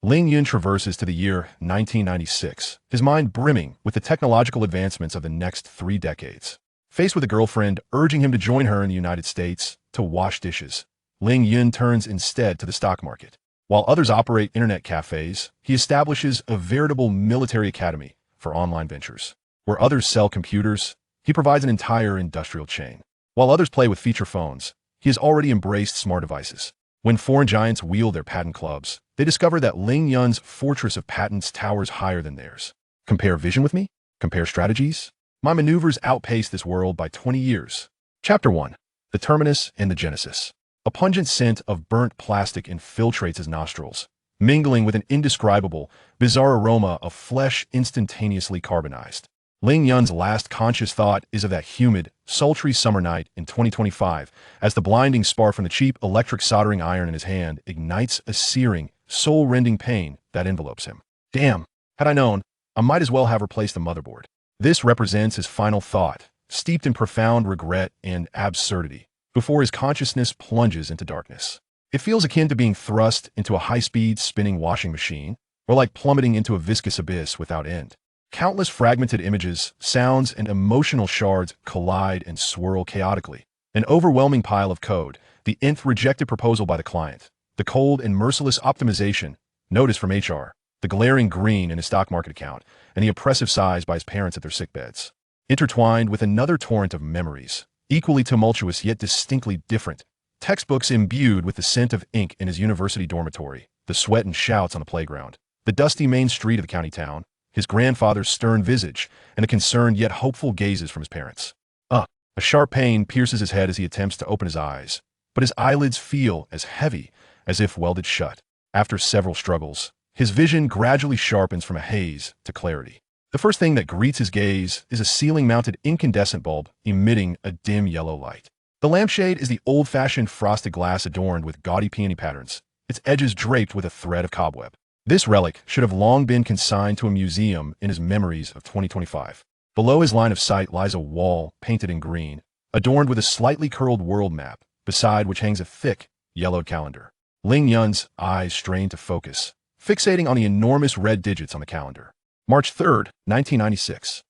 Ling Yun traverses to the year 1996, his mind brimming with the technological advancements of the next 3 decades. Faced with a girlfriend urging him to join her in the United States to wash dishes, Ling Yun turns instead to the stock market. While others operate internet cafes, he establishes a veritable military academy for online ventures. Where others sell computers, he provides an entire industrial chain. While others play with feature phones, he has already embraced smart devices. When foreign giants wield their patent clubs, they discover that Ling Yun's fortress of patents towers higher than theirs. Compare vision with me? Compare strategies? My maneuvers outpace this world by 20 years. Chapter 1. The Terminus and the Genesis. A pungent scent of burnt plastic infiltrates his nostrils, mingling with an indescribable, bizarre aroma of flesh instantaneously carbonized. Ling Yun's last conscious thought is of that humid, sultry summer night in 2025, as the blinding spark from the cheap electric soldering iron in his hand ignites a searing, soul-rending pain that envelopes him. Damn, had I known, I might as well have replaced the motherboard. This represents his final thought, steeped in profound regret and absurdity, before his consciousness plunges into darkness. It feels akin to being thrust into a high-speed spinning washing machine, or like plummeting into a viscous abyss without end. Countless fragmented images, sounds, and emotional shards collide and swirl chaotically. An overwhelming pile of code, the nth rejected proposal by the client, the cold and merciless optimization, notice from HR, the glaring green in his stock market account, and the oppressive sighs by his parents at their sickbeds. Intertwined with another torrent of memories, equally tumultuous yet distinctly different. Textbooks imbued with the scent of ink in his university dormitory, the sweat and shouts on the playground, the dusty main street of the county town, his grandfather's stern visage, and the concerned yet hopeful gazes from his parents. A sharp pain pierces his head as he attempts to open his eyes, but his eyelids feel as heavy as if welded shut. After several struggles, his vision gradually sharpens from a haze to clarity. The first thing that greets his gaze is a ceiling-mounted incandescent bulb emitting a dim yellow light. The lampshade is the old-fashioned frosted glass adorned with gaudy peony patterns, its edges draped with a thread of cobweb. This relic should have long been consigned to a museum in his memories of 2025. Below his line of sight lies a wall painted in green, adorned with a slightly curled world map, beside which hangs a thick, yellowed calendar. Ling Yun's eyes strain to focus, fixating on the enormous red digits on the calendar. March 3rd, 1996.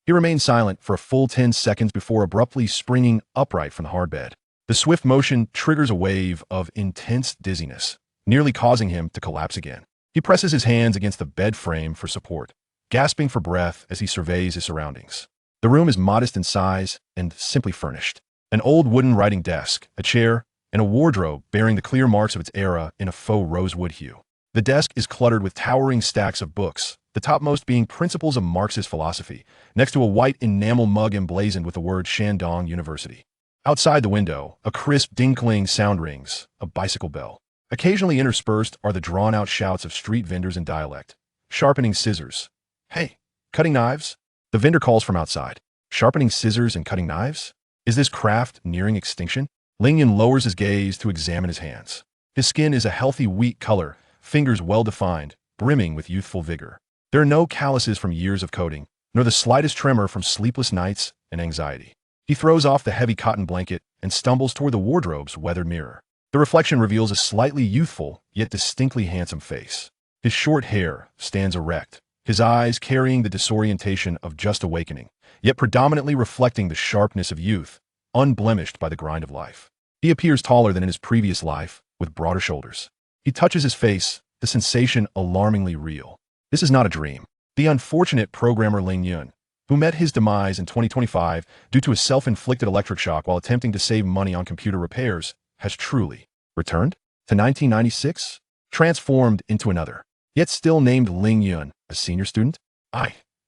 He remained silent for a full 10 seconds before abruptly springing upright from the hard bed. The swift motion triggers a wave of intense dizziness, nearly causing him to collapse again. He presses his hands against the bed frame for support, gasping for breath as he surveys his surroundings. The room is modest in size and simply furnished. An old wooden writing desk, a chair, and a wardrobe bearing the clear marks of its era in a faux rosewood hue. The desk is cluttered with towering stacks of books, the topmost being Principles of Marxist Philosophy, next to a white enamel mug emblazoned with the word Shandong University. Outside the window, a crisp ding-cling sound rings, a bicycle bell. Occasionally interspersed are the drawn-out shouts of street vendors in dialect. Sharpening scissors. Hey, cutting knives? The vendor calls from outside. Sharpening scissors and cutting knives? Is this craft nearing extinction? Ling Yun lowers his gaze to examine his hands. His skin is a healthy wheat color, fingers well-defined, brimming with youthful vigor. There are no calluses from years of coding, nor the slightest tremor from sleepless nights and anxiety. He throws off the heavy cotton blanket and stumbles toward the wardrobe's weathered mirror. The reflection reveals a slightly youthful, yet distinctly handsome face. His short hair stands erect, his eyes carrying the disorientation of just awakening, yet predominantly reflecting the sharpness of youth, unblemished by the grind of life. He appears taller than in his previous life, with broader shoulders. He touches his face, the sensation alarmingly real. This is not a dream. The unfortunate programmer Ling Yun, who met his demise in 2025 due to a self-inflicted electric shock while attempting to save money on computer repairs, has truly returned to 1996, transformed into another, yet still named Ling Yun, a senior student.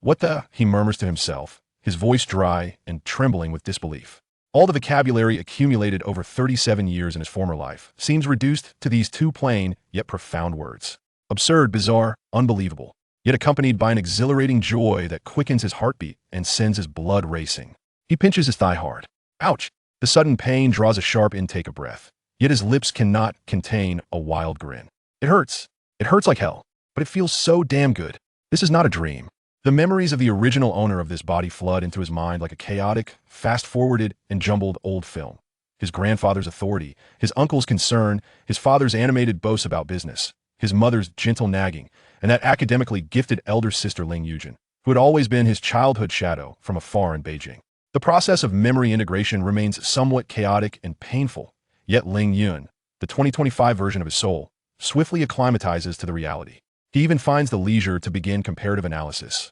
What the? He murmurs to himself, his voice dry and trembling with disbelief. All the vocabulary accumulated over 37 years in his former life seems reduced to these two plain yet profound words. Absurd, bizarre, unbelievable, yet accompanied by an exhilarating joy that quickens his heartbeat and sends his blood racing. He pinches his thigh hard. Ouch! The sudden pain draws a sharp intake of breath, yet his lips cannot contain a wild grin. It hurts. It hurts like hell, but it feels so damn good. This is not a dream. The memories of the original owner of this body flood into his mind like a chaotic, fast-forwarded, and jumbled old film. His grandfather's authority, his uncle's concern, his father's animated boasts about business, his mother's gentle nagging, and that academically gifted elder sister Ling Yun, who had always been his childhood shadow from afar in Beijing. The process of memory integration remains somewhat chaotic and painful, yet Ling Yun, the 2025 version of his soul, swiftly acclimatizes to the reality. He even finds the leisure to begin comparative analysis.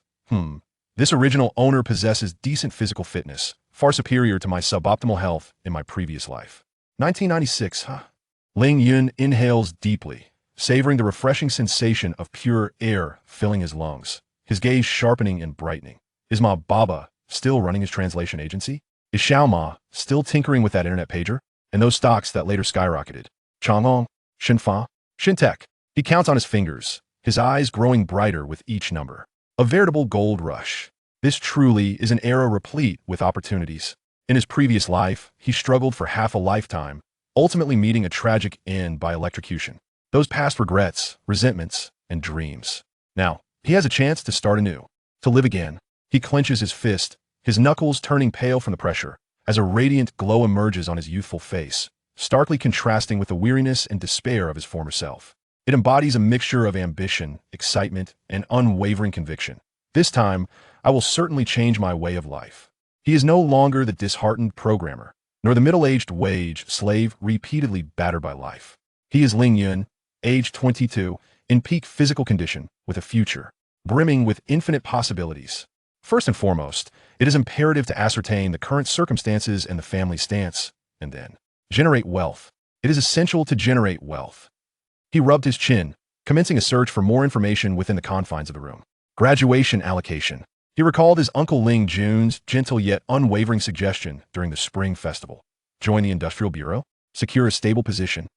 This original owner possesses decent physical fitness, far superior to my suboptimal health in my previous life. 1996, huh? Ling Yun inhales deeply, savoring the refreshing sensation of pure air filling his lungs, his gaze sharpening and brightening. Is Ma Baba still running his translation agency? Is Xiao Ma still tinkering with that internet pager? And those stocks that later skyrocketed? Changhong, Shinfa, Shintech. He counts on his fingers, his eyes growing brighter with each number. A veritable gold rush. This truly is an era replete with opportunities. In his previous life, he struggled for half a lifetime, ultimately meeting a tragic end by electrocution. Those past regrets, resentments, and dreams. Now, he has a chance to start anew, to live again. He clenches his fist, his knuckles turning pale from the pressure, as a radiant glow emerges on his youthful face, starkly contrasting with the weariness and despair of his former self. It embodies a mixture of ambition, excitement, and unwavering conviction. This time, I will certainly change my way of life. He is no longer the disheartened programmer, nor the middle-aged wage slave repeatedly battered by life. He is Ling Yun, age 22, in peak physical condition, with a future, brimming with infinite possibilities. First and foremost, it is imperative to ascertain the current circumstances and the family stance, and then generate wealth. It is essential to generate wealth. He rubbed his chin, commencing a search for more information within the confines of the room. Graduation allocation. He recalled his Uncle Ling Jun's gentle yet unwavering suggestion during the Spring Festival. Join the Industrial Bureau? Secure a stable position?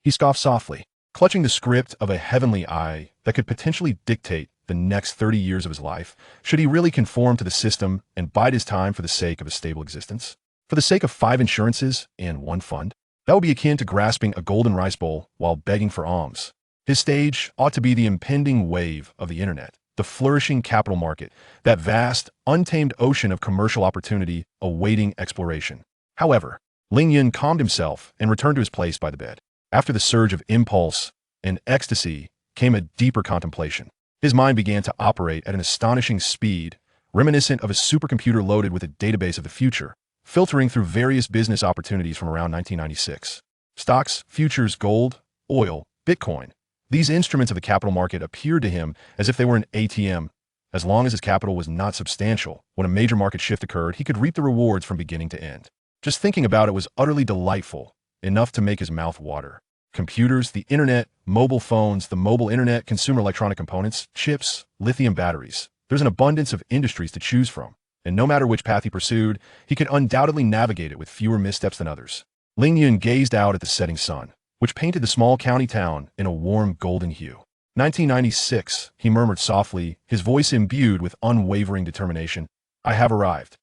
He scoffed softly, clutching the script of a heavenly eye that could potentially dictate the next 30 years of his life, should he really conform to the system and bide his time for the sake of a stable existence? For the sake of 5 insurances and 1 fund? That would be akin to grasping a golden rice bowl while begging for alms. His stage ought to be the impending wave of the internet, the flourishing capital market, that vast, untamed ocean of commercial opportunity awaiting exploration. However, Ling Yun calmed himself and returned to his place by the bed. After the surge of impulse and ecstasy came a deeper contemplation. His mind began to operate at an astonishing speed, reminiscent of a supercomputer loaded with a database of the future, filtering through various business opportunities from around 1996. Stocks, futures, gold, oil, Bitcoin. These instruments of the capital market appeared to him as if they were an ATM. As long as his capital was not substantial, when a major market shift occurred, he could reap the rewards from beginning to end. Just thinking about it was utterly delightful, enough to make his mouth water. Computers, the internet, mobile phones, the mobile internet, consumer electronic components, chips, lithium batteries. There's an abundance of industries to choose from, and no matter which path he pursued, he could undoubtedly navigate it with fewer missteps than others. Ling Yun gazed out at the setting sun, which painted the small county town in a warm golden hue. 1996, he murmured softly, his voice imbued with unwavering determination. I have arrived.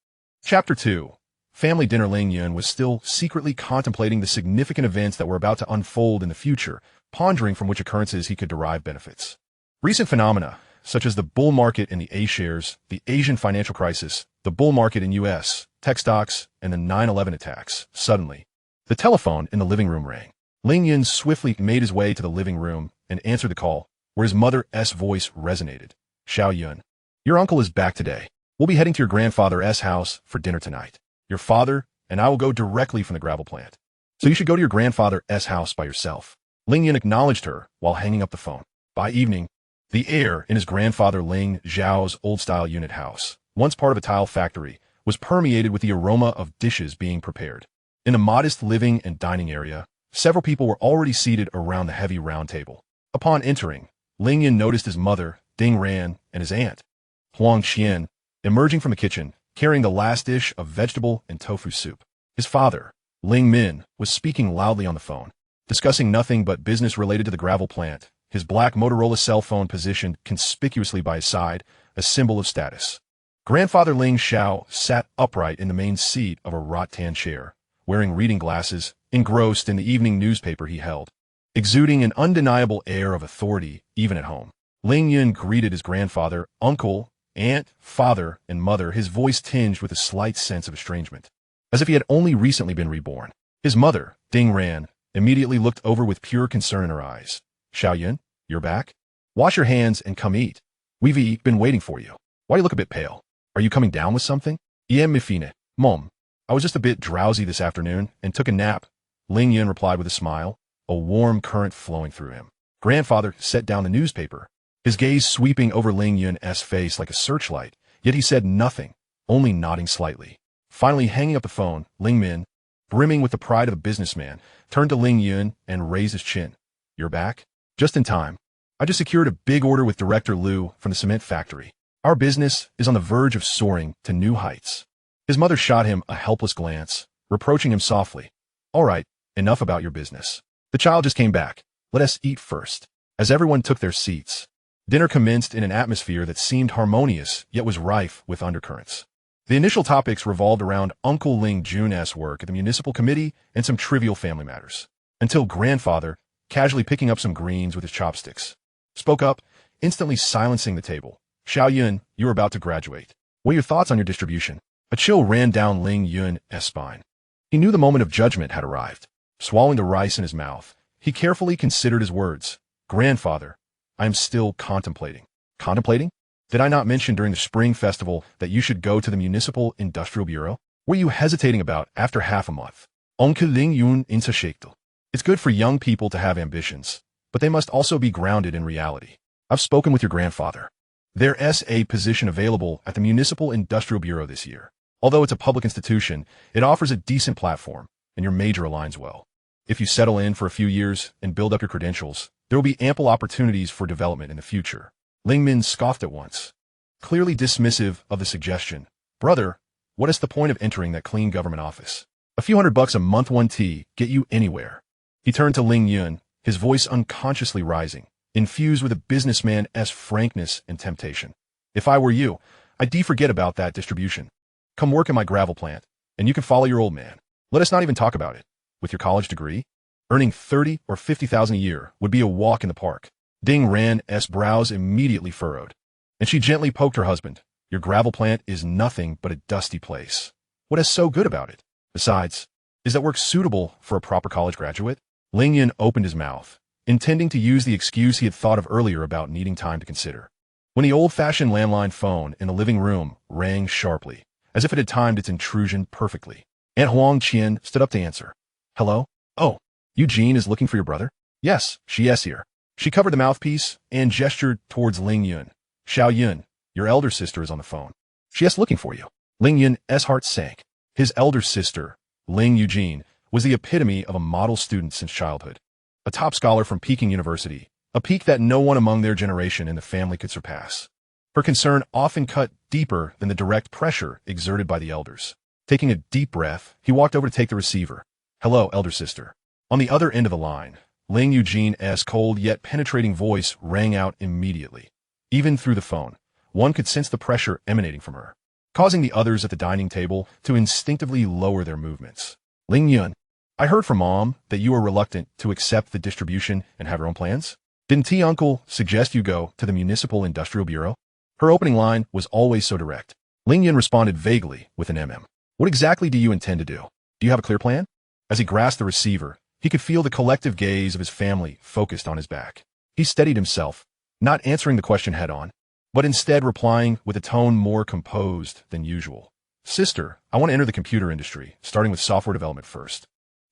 Chapter 2. Family dinner. Ling Yun was still secretly contemplating the significant events that were about to unfold in the future, pondering from which occurrences he could derive benefits. Recent phenomena, such as the bull market in the A-shares, the Asian financial crisis, the bull market in U.S., tech stocks, and the 9/11 attacks. Suddenly, the telephone in the living room rang. Ling Yun swiftly made his way to the living room and answered the call, where his mother's voice resonated. Xiao Yun, your uncle is back today. We'll be heading to your grandfather's house for dinner tonight. Your father and I will go directly from the gravel plant. So you should go to your grandfather's house by yourself. Ling Yun acknowledged her while hanging up the phone. By evening, the air in his grandfather Ling Zhao's old-style unit house, once part of a tile factory, was permeated with the aroma of dishes being prepared. In a modest living and dining area, several people were already seated around the heavy round table. Upon entering, Ling Yun noticed his mother, Ding Ran, and his aunt, Huang Xian, emerging from the kitchen, carrying the last dish of vegetable and tofu soup. His father, Ling Min, was speaking loudly on the phone, discussing nothing but business related to the gravel plant, his black Motorola cell phone positioned conspicuously by his side, a symbol of status. Grandfather Ling Xiao sat upright in the main seat of a rattan chair, wearing reading glasses, engrossed in the evening newspaper he held, exuding an undeniable air of authority even at home. Ling Yun greeted his grandfather, uncle, aunt, father, and mother, his voice tinged with a slight sense of estrangement, as if he had only recently been reborn. His mother, Ding Ran, immediately looked over with pure concern in her eyes. Xiao Yun, You're back? Wash your hands and come eat. We've been waiting for you. Why do you look a bit pale? Are you coming down with something? Me fine, Mom. I was just a bit drowsy this afternoon and took a nap. Ling Yun replied with a smile, a warm current flowing through him. Grandfather set down the newspaper, his gaze sweeping over Ling Yun's face like a searchlight, yet he said nothing, only nodding slightly. Finally hanging up the phone, Ling Min, brimming with the pride of a businessman, turned to Ling Yun and raised his chin. You're back? Just in time. I just secured a big order with Director Liu from the cement factory. Our business is on the verge of soaring to new heights. His mother shot him a helpless glance, reproaching him softly. All right, enough about your business. The child just came back. Let us eat first. As everyone took their seats, dinner commenced in an atmosphere that seemed harmonious, yet was rife with undercurrents. The initial topics revolved around Uncle Ling Jun's work at the municipal committee and some trivial family matters, until grandfather, casually picking up some greens with his chopsticks, spoke up, instantly silencing the table. Xiao Yun, you're about to graduate. What are your thoughts on your distribution? A chill ran down Ling Yun's spine. He knew the moment of judgment had arrived. Swallowing the rice in his mouth, he carefully considered his words. Grandfather, I am still contemplating. Contemplating? Did I not mention during the spring festival that you should go to the Municipal Industrial Bureau? What are you hesitating about after half a month? Onkel Ling Yun insaschektel. It's good for young people to have ambitions, but they must also be grounded in reality. I've spoken with your grandfather. There's a position available at the Municipal Industrial Bureau this year. Although it's a public institution, it offers a decent platform, and your major aligns well. If you settle in for a few years and build up your credentials, there will be ample opportunities for development in the future. Ling Min scoffed at once, clearly dismissive of the suggestion. Brother, what is the point of entering that clean government office? A few $100 a month one tea get you anywhere. He turned to Ling Yun, his voice unconsciously rising, infused with a businessman's frankness and temptation. If I were you, I'd forget about that distribution. Come work in my gravel plant, and you can follow your old man. Let us not even talk about it. With your college degree, earning $30,000 or $50,000 a year would be a walk in the park. Ding Ran's brows immediately furrowed, and she gently poked her husband. Your gravel plant is nothing but a dusty place. What is so good about it? Besides, is that work suitable for a proper college graduate? Ling Yun opened his mouth, intending to use the excuse he had thought of earlier about needing time to consider, when the old-fashioned landline phone in the living room rang sharply, as if it had timed its intrusion perfectly. Aunt Huang Qian stood up to answer. Hello? Oh, Eugene is looking for your brother? Yes, she is here. She covered the mouthpiece and gestured towards Ling Yun. Xiao Yun, your elder sister is on the phone. She is looking for you. Ling Yun's heart sank. His elder sister, Ling Eugene, was the epitome of a model student since childhood. A top scholar from Peking University, a peak that no one among their generation in the family could surpass. Her concern often cut deeper than the direct pressure exerted by the elders. Taking a deep breath, he walked over to take the receiver. Hello, elder sister. On the other end of the line, Ling Eugene's cold yet penetrating voice rang out immediately. Even through the phone, one could sense the pressure emanating from her, causing the others at the dining table to instinctively lower their movements. Ling Yun, I heard from Mom that you are reluctant to accept the distribution and have your own plans. Didn't Uncle suggest you go to the Municipal Industrial Bureau? Her opening line was always so direct. Ling Yun responded vaguely with an MM. What exactly do you intend to do? Do you have a clear plan? As he grasped the receiver, he could feel the collective gaze of his family focused on his back. He steadied himself, not answering the question head-on, but instead replying with a tone more composed than usual. Sister, I want to enter the computer industry, starting with software development first,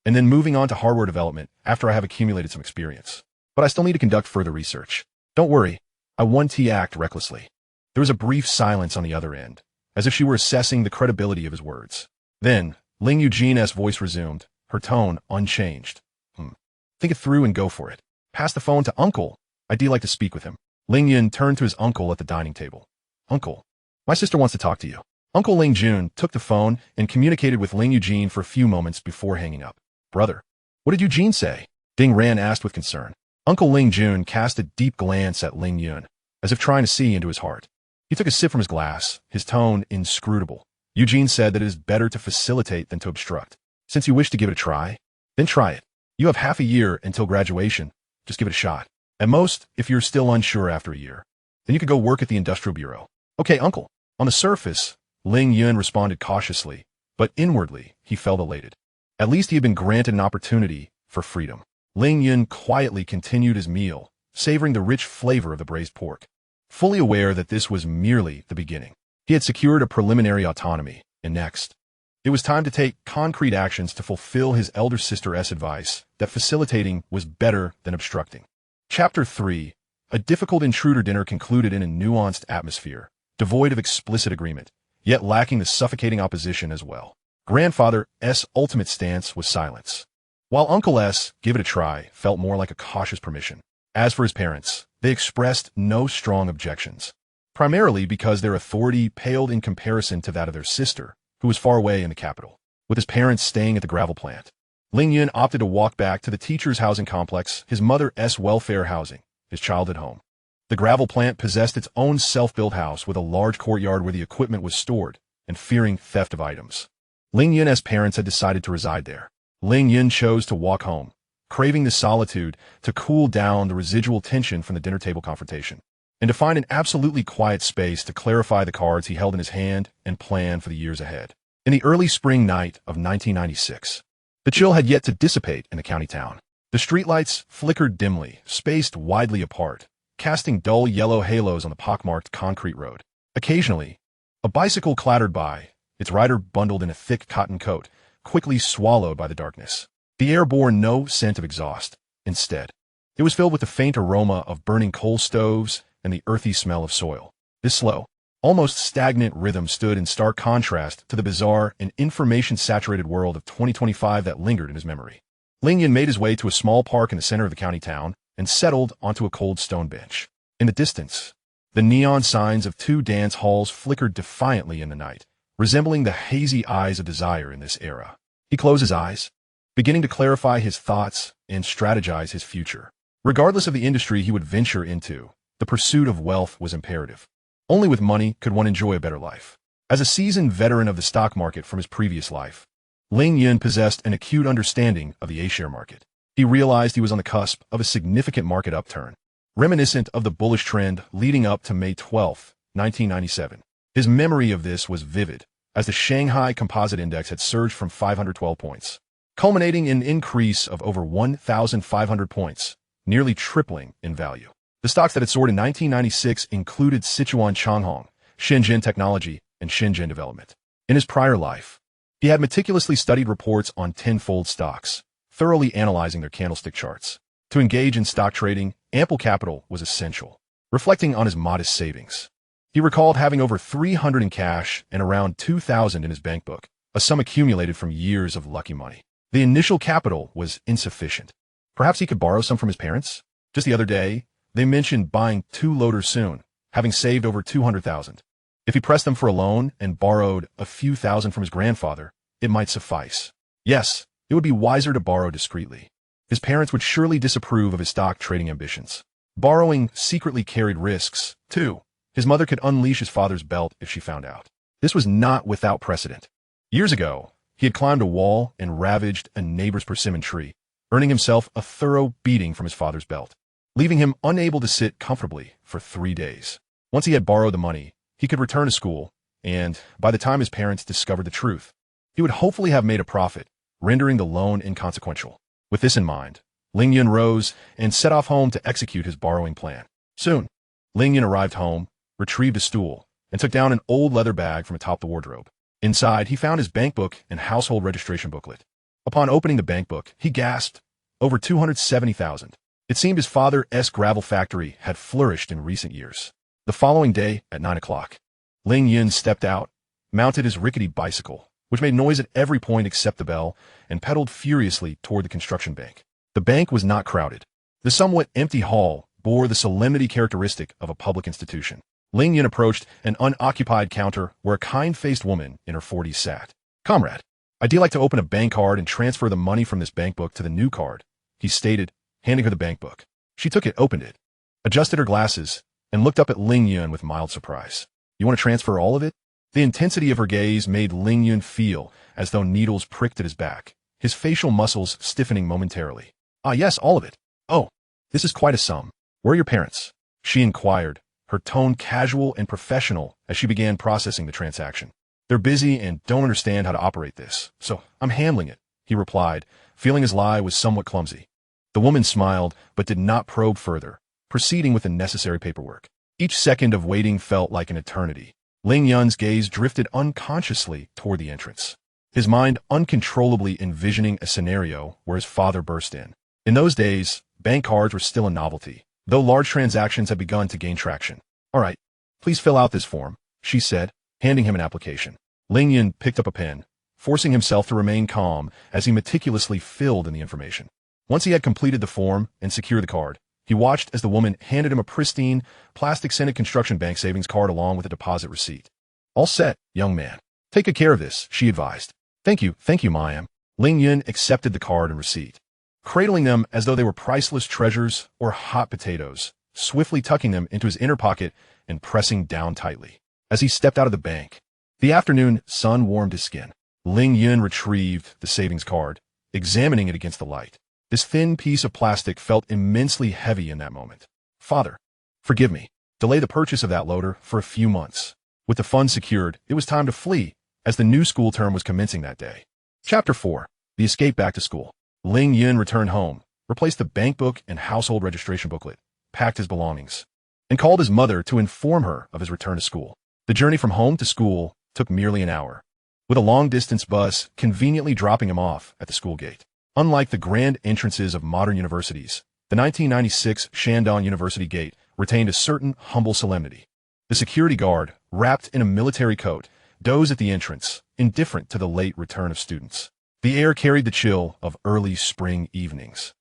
and then moving on to hardware development after I have accumulated some experience. But I still need to conduct further research. Don't worry, I won't act recklessly. There was a brief silence on the other end, as if she were assessing the credibility of his words. Then, Ling Eugene's voice resumed, her tone unchanged. Think it through and go for it. Pass the phone to Uncle. I'd like to speak with him. Ling Yun turned to his uncle at the dining table. Uncle, my sister wants to talk to you. Uncle Ling Jun took the phone and communicated with Ling Eugene for a few moments before hanging up. Brother, what did Eugene say? Ding Ran asked with concern. Uncle Ling Jun cast a deep glance at Ling Yun, as if trying to see into his heart. He took a sip from his glass, his tone inscrutable. Eugene said that it is better to facilitate than to obstruct. Since you wish to give it a try, then try it. You have half a year until graduation. Just give it a shot. At most, if you're still unsure after a year, then you could go work at the Industrial Bureau. Okay, Uncle. On the surface, Ling Yun responded cautiously, but inwardly, he felt elated. At least he had been granted an opportunity for freedom. Ling Yun quietly continued his meal, savoring the rich flavor of the braised pork. Fully aware that this was merely the beginning, he had secured a preliminary autonomy, and next, it was time to take concrete actions to fulfill his elder sister's advice that facilitating was better than obstructing. Chapter 3. A difficult intruder dinner concluded in a nuanced atmosphere, devoid of explicit agreement, yet lacking the suffocating opposition as well. Grandfather S' ultimate stance was silence, while Uncle S, give it a try, felt more like a cautious permission. As for his parents, they expressed no strong objections, primarily because their authority paled in comparison to that of their sister, who was far away in the capital, with his parents staying at the gravel plant. Ling Yun opted to walk back to the teacher's housing complex, his mother's welfare housing, his childhood home. The gravel plant possessed its own self-built house with a large courtyard where the equipment was stored, and fearing theft of items, Ling Yun's parents had decided to reside there. Ling Yun chose to walk home, craving the solitude to cool down the residual tension from the dinner table confrontation, and to find an absolutely quiet space to clarify the cards he held in his hand and plan for the years ahead. In the early spring night of 1996, the chill had yet to dissipate in the county town. The streetlights flickered dimly, spaced widely apart, casting dull yellow halos on the pockmarked concrete road. Occasionally, a bicycle clattered by, its rider bundled in a thick cotton coat, quickly swallowed by the darkness. The air bore no scent of exhaust. Instead, it was filled with the faint aroma of burning coal stoves and the earthy smell of soil. This slow, almost stagnant rhythm stood in stark contrast to the bizarre and information-saturated world of 2025 that lingered in his memory. Ling Yun made his way to a small park in the center of the county town and settled onto a cold stone bench. In the distance, the neon signs of two dance halls flickered defiantly in the night, resembling the hazy eyes of desire in this era. He closed his eyes, beginning to clarify his thoughts and strategize his future. Regardless of the industry he would venture into, the pursuit of wealth was imperative. Only with money could one enjoy a better life. As a seasoned veteran of the stock market from his previous life, Ling Yun possessed an acute understanding of the A-share market. He realized he was on the cusp of a significant market upturn, reminiscent of the bullish trend leading up to May 12, 1997. His memory of this was vivid, as the Shanghai Composite Index had surged from 512 points, culminating in an increase of over 1,500 points, nearly tripling in value. The stocks that had soared in 1996 included Sichuan Changhong, Shenzhen Technology, and Shenzhen Development. In his prior life, he had meticulously studied reports on tenfold stocks, thoroughly analyzing their candlestick charts. To engage in stock trading, ample capital was essential. Reflecting on his modest savings, he recalled having over 300 in cash and around 2,000 in his bank book, a sum accumulated from years of lucky money. The initial capital was insufficient. Perhaps he could borrow some from his parents? Just the other day, they mentioned buying 2 loaders soon, having saved over 200,000. If he pressed them for a loan and borrowed a few thousand from his grandfather, it might suffice. Yes, it would be wiser to borrow discreetly. His parents would surely disapprove of his stock trading ambitions. Borrowing secretly carried risks, too. His mother could unleash his father's belt if she found out. This was not without precedent. Years ago, he had climbed a wall and ravaged a neighbor's persimmon tree, earning himself a thorough beating from his father's belt, leaving him unable to sit comfortably for 3 days. Once he had borrowed the money, he could return to school, and by the time his parents discovered the truth, he would hopefully have made a profit, rendering the loan inconsequential. With this in mind, Ling Yun rose and set off home to execute his borrowing plan. Soon, Ling Yun arrived home, retrieved a stool, and took down an old leather bag from atop the wardrobe. Inside, he found his bank book and household registration booklet. Upon opening the bank book, he gasped, over 270,000. It seemed his father's gravel factory had flourished in recent years. The following day, at 9 o'clock, Ling Yun stepped out, mounted his rickety bicycle, which made noise at every point except the bell, and pedaled furiously toward the construction bank. The bank was not crowded. The somewhat empty hall bore the solemnity characteristic of a public institution. Ling Yun approached an unoccupied counter where a kind-faced woman in her 40s sat. "Comrade, I'd like to open a bank card and transfer the money from this bank book to the new card," he stated, handing her the bank book. She took it, opened it, adjusted her glasses, and looked up at Ling Yun with mild surprise. "You want to transfer all of it?" The intensity of her gaze made Ling Yun feel as though needles pricked at his back, his facial muscles stiffening momentarily. "Ah, yes, all of it." "Oh, this is quite a sum. Where are your parents?" she inquired, her tone casual and professional as she began processing the transaction. "They're busy and don't understand how to operate this, so I'm handling it," he replied, feeling his lie was somewhat clumsy. The woman smiled, but did not probe further, proceeding with the necessary paperwork. Each second of waiting felt like an eternity. Ling Yun's gaze drifted unconsciously toward the entrance, his mind uncontrollably envisioning a scenario where his father burst in. In those days, bank cards were still a novelty, though large transactions had begun to gain traction. "All right, please fill out this form," she said, handing him an application. Ling Yun picked up a pen, forcing himself to remain calm as he meticulously filled in the information. Once he had completed the form and secured the card, he watched as the woman handed him a pristine, plastic-scented construction bank savings card along with a deposit receipt. "All set, young man. Take good care of this," she advised. Thank you, ma'am." Ling Yun accepted the card and receipt, cradling them as though they were priceless treasures or hot potatoes, swiftly tucking them into his inner pocket and pressing down tightly. As he stepped out of the bank, the afternoon sun warmed his skin. Ling Yun retrieved the savings card, examining it against the light. This thin piece of plastic felt immensely heavy in that moment. "Father, forgive me. Delay the purchase of that loader for a few months." With the funds secured, it was time to flee, as the new school term was commencing that day. Chapter 4. The Escape Back to School. Ling Yun returned home, replaced the bank book and household registration booklet, packed his belongings, and called his mother to inform her of his return to school. The journey from home to school took merely an hour, with a long-distance bus conveniently dropping him off at the school gate. Unlike the grand entrances of modern universities, the 1996 Shandong University gate retained a certain humble solemnity. The security guard, wrapped in a military coat, dozed at the entrance, indifferent to the late return of students. The air carried the chill of early spring evenings,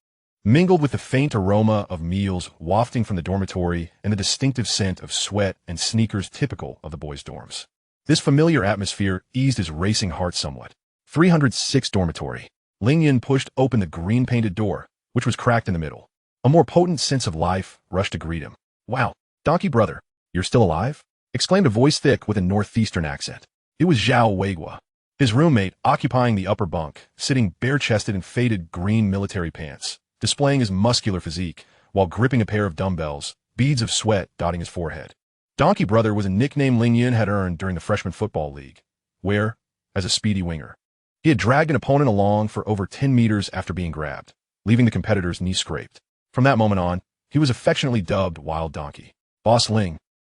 mingled with the faint aroma of meals wafting from the dormitory and the distinctive scent of sweat and sneakers typical of the boys' dorms. This familiar atmosphere eased his racing heart somewhat. 306 dormitory. Ling Yun pushed open the green-painted door, which was cracked in the middle. A more potent sense of life rushed to greet him. "Wow, donkey brother, you're still alive?" exclaimed a voice thick with a northeastern accent. It was Zhao Weiguo, his roommate, occupying the upper bunk, sitting bare-chested in faded green military pants, displaying his muscular physique while gripping a pair of dumbbells, beads of sweat dotting his forehead. Donkey brother was a nickname Ling Yun had earned during the freshman football league, where, as a speedy winger, he had dragged an opponent along for over 10 meters after being grabbed, leaving the competitor's knee scraped. From that moment on, he was affectionately dubbed Wild Donkey. "Boss Ling,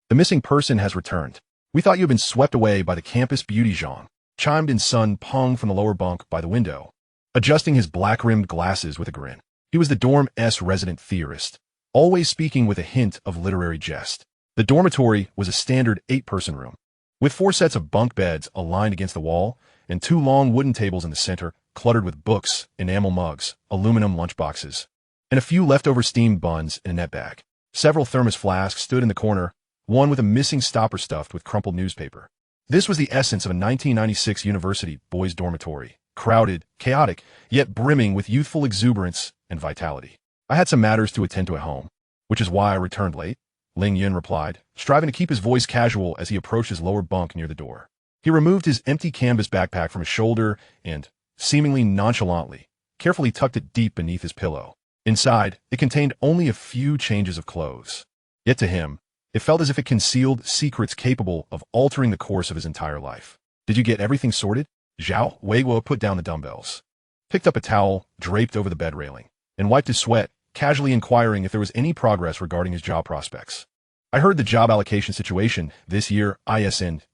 the missing person has returned. We thought you had been swept away by the campus beauty Zhang," chimed in Sun Peng from the lower bunk by the window, adjusting his black-rimmed glasses with a grin. He was the dorm's resident theorist, always speaking with a hint of literary jest. The dormitory was a standard 8-person room, with 4 sets of bunk beds aligned against the wall and 2 long wooden tables in the center, cluttered with books, enamel mugs, aluminum lunchboxes, and a few leftover steamed buns in a net bag. Several thermos flasks stood in the corner, one with a missing stopper stuffed with crumpled newspaper. This was the essence of a 1996 university boys' dormitory, crowded, chaotic, yet brimming with youthful exuberance and vitality. "I had some matters to attend to at home, which is why I returned late," Ling Yun replied, striving to keep his voice casual as he approached his lower bunk near the door. He removed his empty canvas backpack from his shoulder and, seemingly nonchalantly, carefully tucked it deep beneath his pillow. Inside, it contained only a few changes of clothes. Yet to him, it felt as if it concealed secrets capable of altering the course of his entire life. "Did you get everything sorted?" Zhao Weiguo put down the dumbbells, picked up a towel draped over the bed railing, and wiped his sweat, casually inquiring if there was any progress regarding his job prospects. "I heard the job allocation situation this year isn't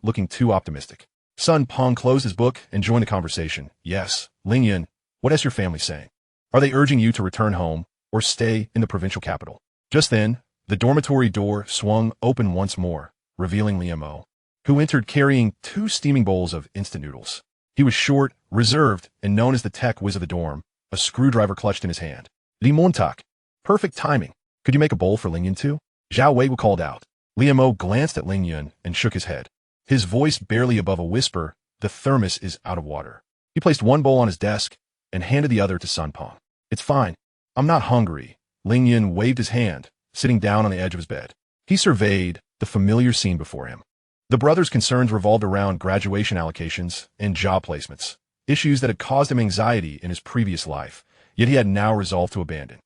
looking too optimistic." Sun Peng closed his book and joined the conversation. "Yes, Ling Yun, what is your family saying? Are they urging you to return home or stay in the provincial capital?" Just then, the dormitory door swung open once more, revealing Liam, who entered carrying 2 steaming bowls of instant noodles. He was short, reserved, and known as the tech whiz of the dorm, a screwdriver clutched in his hand. "Li Montak. Perfect timing. Could you make a bowl for Ling Yun too?" Zhao Weiguo called out. Liam glanced at Ling Yun and shook his head, his voice barely above a whisper. "The thermos is out of water." He placed one bowl on his desk and handed the other to Sun Peng. "It's fine. I'm not hungry." Ling Yun waved his hand, sitting down on the edge of his bed. He surveyed the familiar scene before him. The brothers' concerns revolved around graduation allocations and job placements, issues that had caused him anxiety in his previous life, yet he had now resolved to abandon.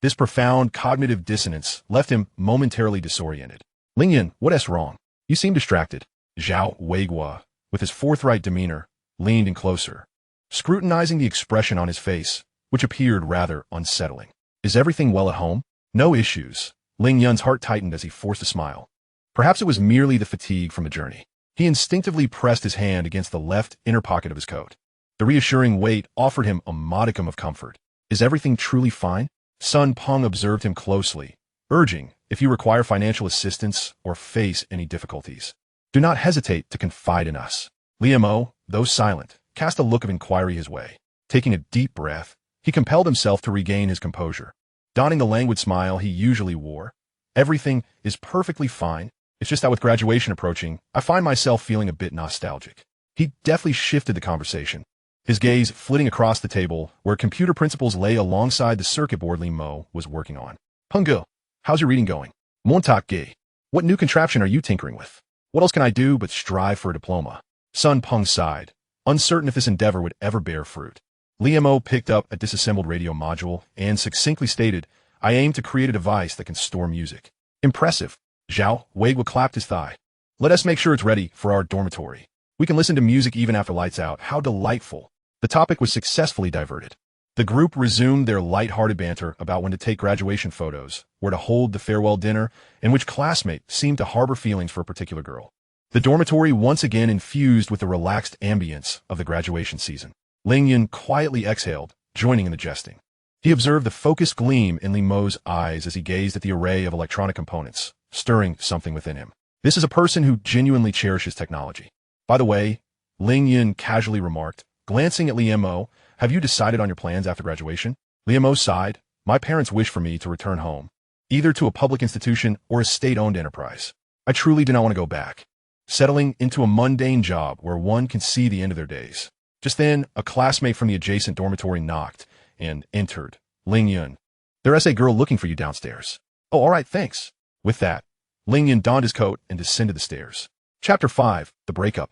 This profound cognitive dissonance left him momentarily disoriented. "Ling Yun, what's wrong? You seem distracted." Zhao Weiguo, with his forthright demeanor, leaned in closer, scrutinizing the expression on his face, which appeared rather unsettling. "Is everything well at home?" No issues. Ling Yun's heart tightened as he forced a smile. Perhaps it was merely the fatigue from the journey. He instinctively pressed his hand against the left inner pocket of his coat. The reassuring weight offered him a modicum of comfort. Is everything truly fine? Sun Peng observed him closely, urging, if you require financial assistance or face any difficulties, do not hesitate to confide in us. Liu Mo, though silent, cast a look of inquiry his way. Taking a deep breath, he compelled himself to regain his composure. Donning the languid smile he usually wore, everything is perfectly fine. It's just that with graduation approaching, I find myself feeling a bit nostalgic. He deftly shifted the conversation, his gaze flitting across the table where computer principles lay alongside the circuit board Liu Mo was working on. Pengge, how's your reading going? Montak Ge, what new contraption are you tinkering with? What else can I do but strive for a diploma? Sun Peng sighed, uncertain if this endeavor would ever bear fruit. Liu Mo picked up a disassembled radio module and succinctly stated, I aim to create a device that can store music. Impressive. Zhao Weiguo clapped his thigh. Let us make sure it's ready for our dormitory. We can listen to music even after lights out. How delightful. The topic was successfully diverted. The group resumed their light-hearted banter about when to take graduation photos, where to hold the farewell dinner, and which classmate seemed to harbor feelings for a particular girl. The dormitory once again infused with the relaxed ambience of the graduation season. Ling Yun quietly exhaled, joining in the jesting. He observed the focused gleam in Li Mo's eyes as he gazed at the array of electronic components, stirring something within him. This is a person who genuinely cherishes technology. By the way, Ling Yun casually remarked, glancing at Liu Mo, have you decided on your plans after graduation? Liu Mo sighed, my parents wish for me to return home, either to a public institution or a state-owned enterprise. I truly do not want to go back. Settling into a mundane job where one can see the end of their days. Just then, a classmate from the adjacent dormitory knocked and entered. Ling Yun. There is a girl looking for you downstairs. Oh, all right, thanks. With that, Ling Yun donned his coat and descended the stairs. Chapter 5, The Breakup.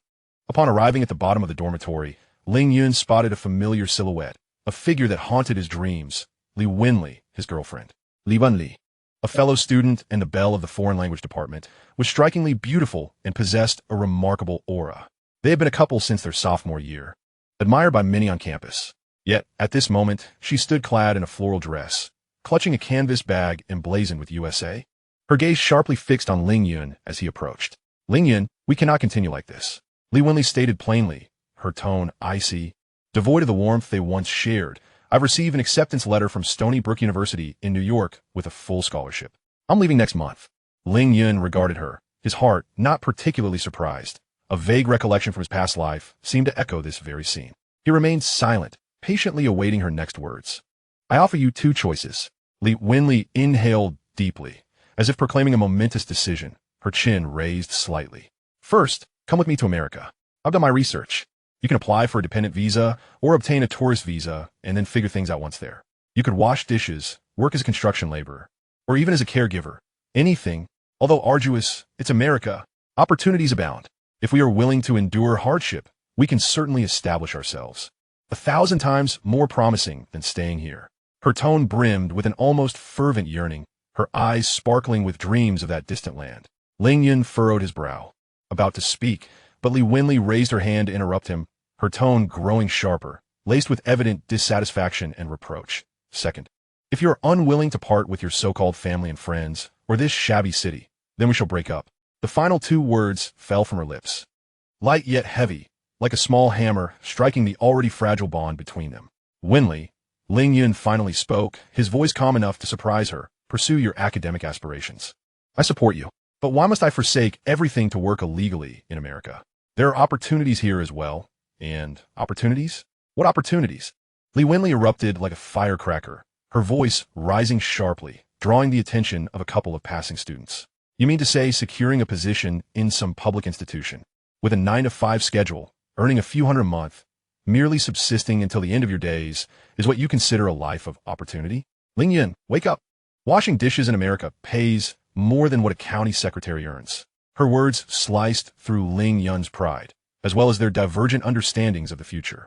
Upon arriving at the bottom of the dormitory, Ling Yun spotted a familiar silhouette, a figure that haunted his dreams, Li Wenli, his girlfriend. Li Wenli, a fellow student and the belle of the foreign language department, was strikingly beautiful and possessed a remarkable aura. They had been a couple since their sophomore year, admired by many on campus. Yet, at this moment, she stood clad in a floral dress, clutching a canvas bag emblazoned with USA. Her gaze sharply fixed on Ling Yun as he approached. Ling Yun, we cannot continue like this. Li Wenli stated plainly, her tone icy, devoid of the warmth they once shared. I've received an acceptance letter from Stony Brook University in New York with a full scholarship. I'm leaving next month. Ling Yun regarded her, his heart not particularly surprised. A vague recollection from his past life seemed to echo this very scene. He remained silent, patiently awaiting her next words. I offer you two choices. Li Wenli inhaled deeply, as if proclaiming a momentous decision, her chin raised slightly. First, come with me to America. I've done my research. You can apply for a dependent visa or obtain a tourist visa and then figure things out once there. You could wash dishes, work as a construction laborer, or even as a caregiver. Anything, although arduous, it's America. Opportunities abound. If we are willing to endure hardship, we can certainly establish ourselves. 1,000 times more promising than staying here. Her tone brimmed with an almost fervent yearning, her eyes sparkling with dreams of that distant land. Ling Yun furrowed his brow, about to speak, but Li Wenli raised her hand to interrupt him, her tone growing sharper, laced with evident dissatisfaction and reproach. Second, if you are unwilling to part with your so-called family and friends, or this shabby city, then we shall break up. The final two words fell from her lips, light yet heavy, like a small hammer striking the already fragile bond between them. Wenli, Ling Yun finally spoke, his voice calm enough to surprise her. Pursue your academic aspirations. I support you. But why must I forsake everything to work illegally in America? There are opportunities here as well. And opportunities? What opportunities? Li Wenli erupted like a firecracker, her voice rising sharply, drawing the attention of a couple of passing students. You mean to say securing a position in some public institution, with a 9-to-5 schedule, earning a few hundred a month, merely subsisting until the end of your days, is what you consider a life of opportunity? Ling Yun, wake up. Washing dishes in America pays more than what a county secretary earns. Her words sliced through Ling Yun's pride, as well as their divergent understandings of the future.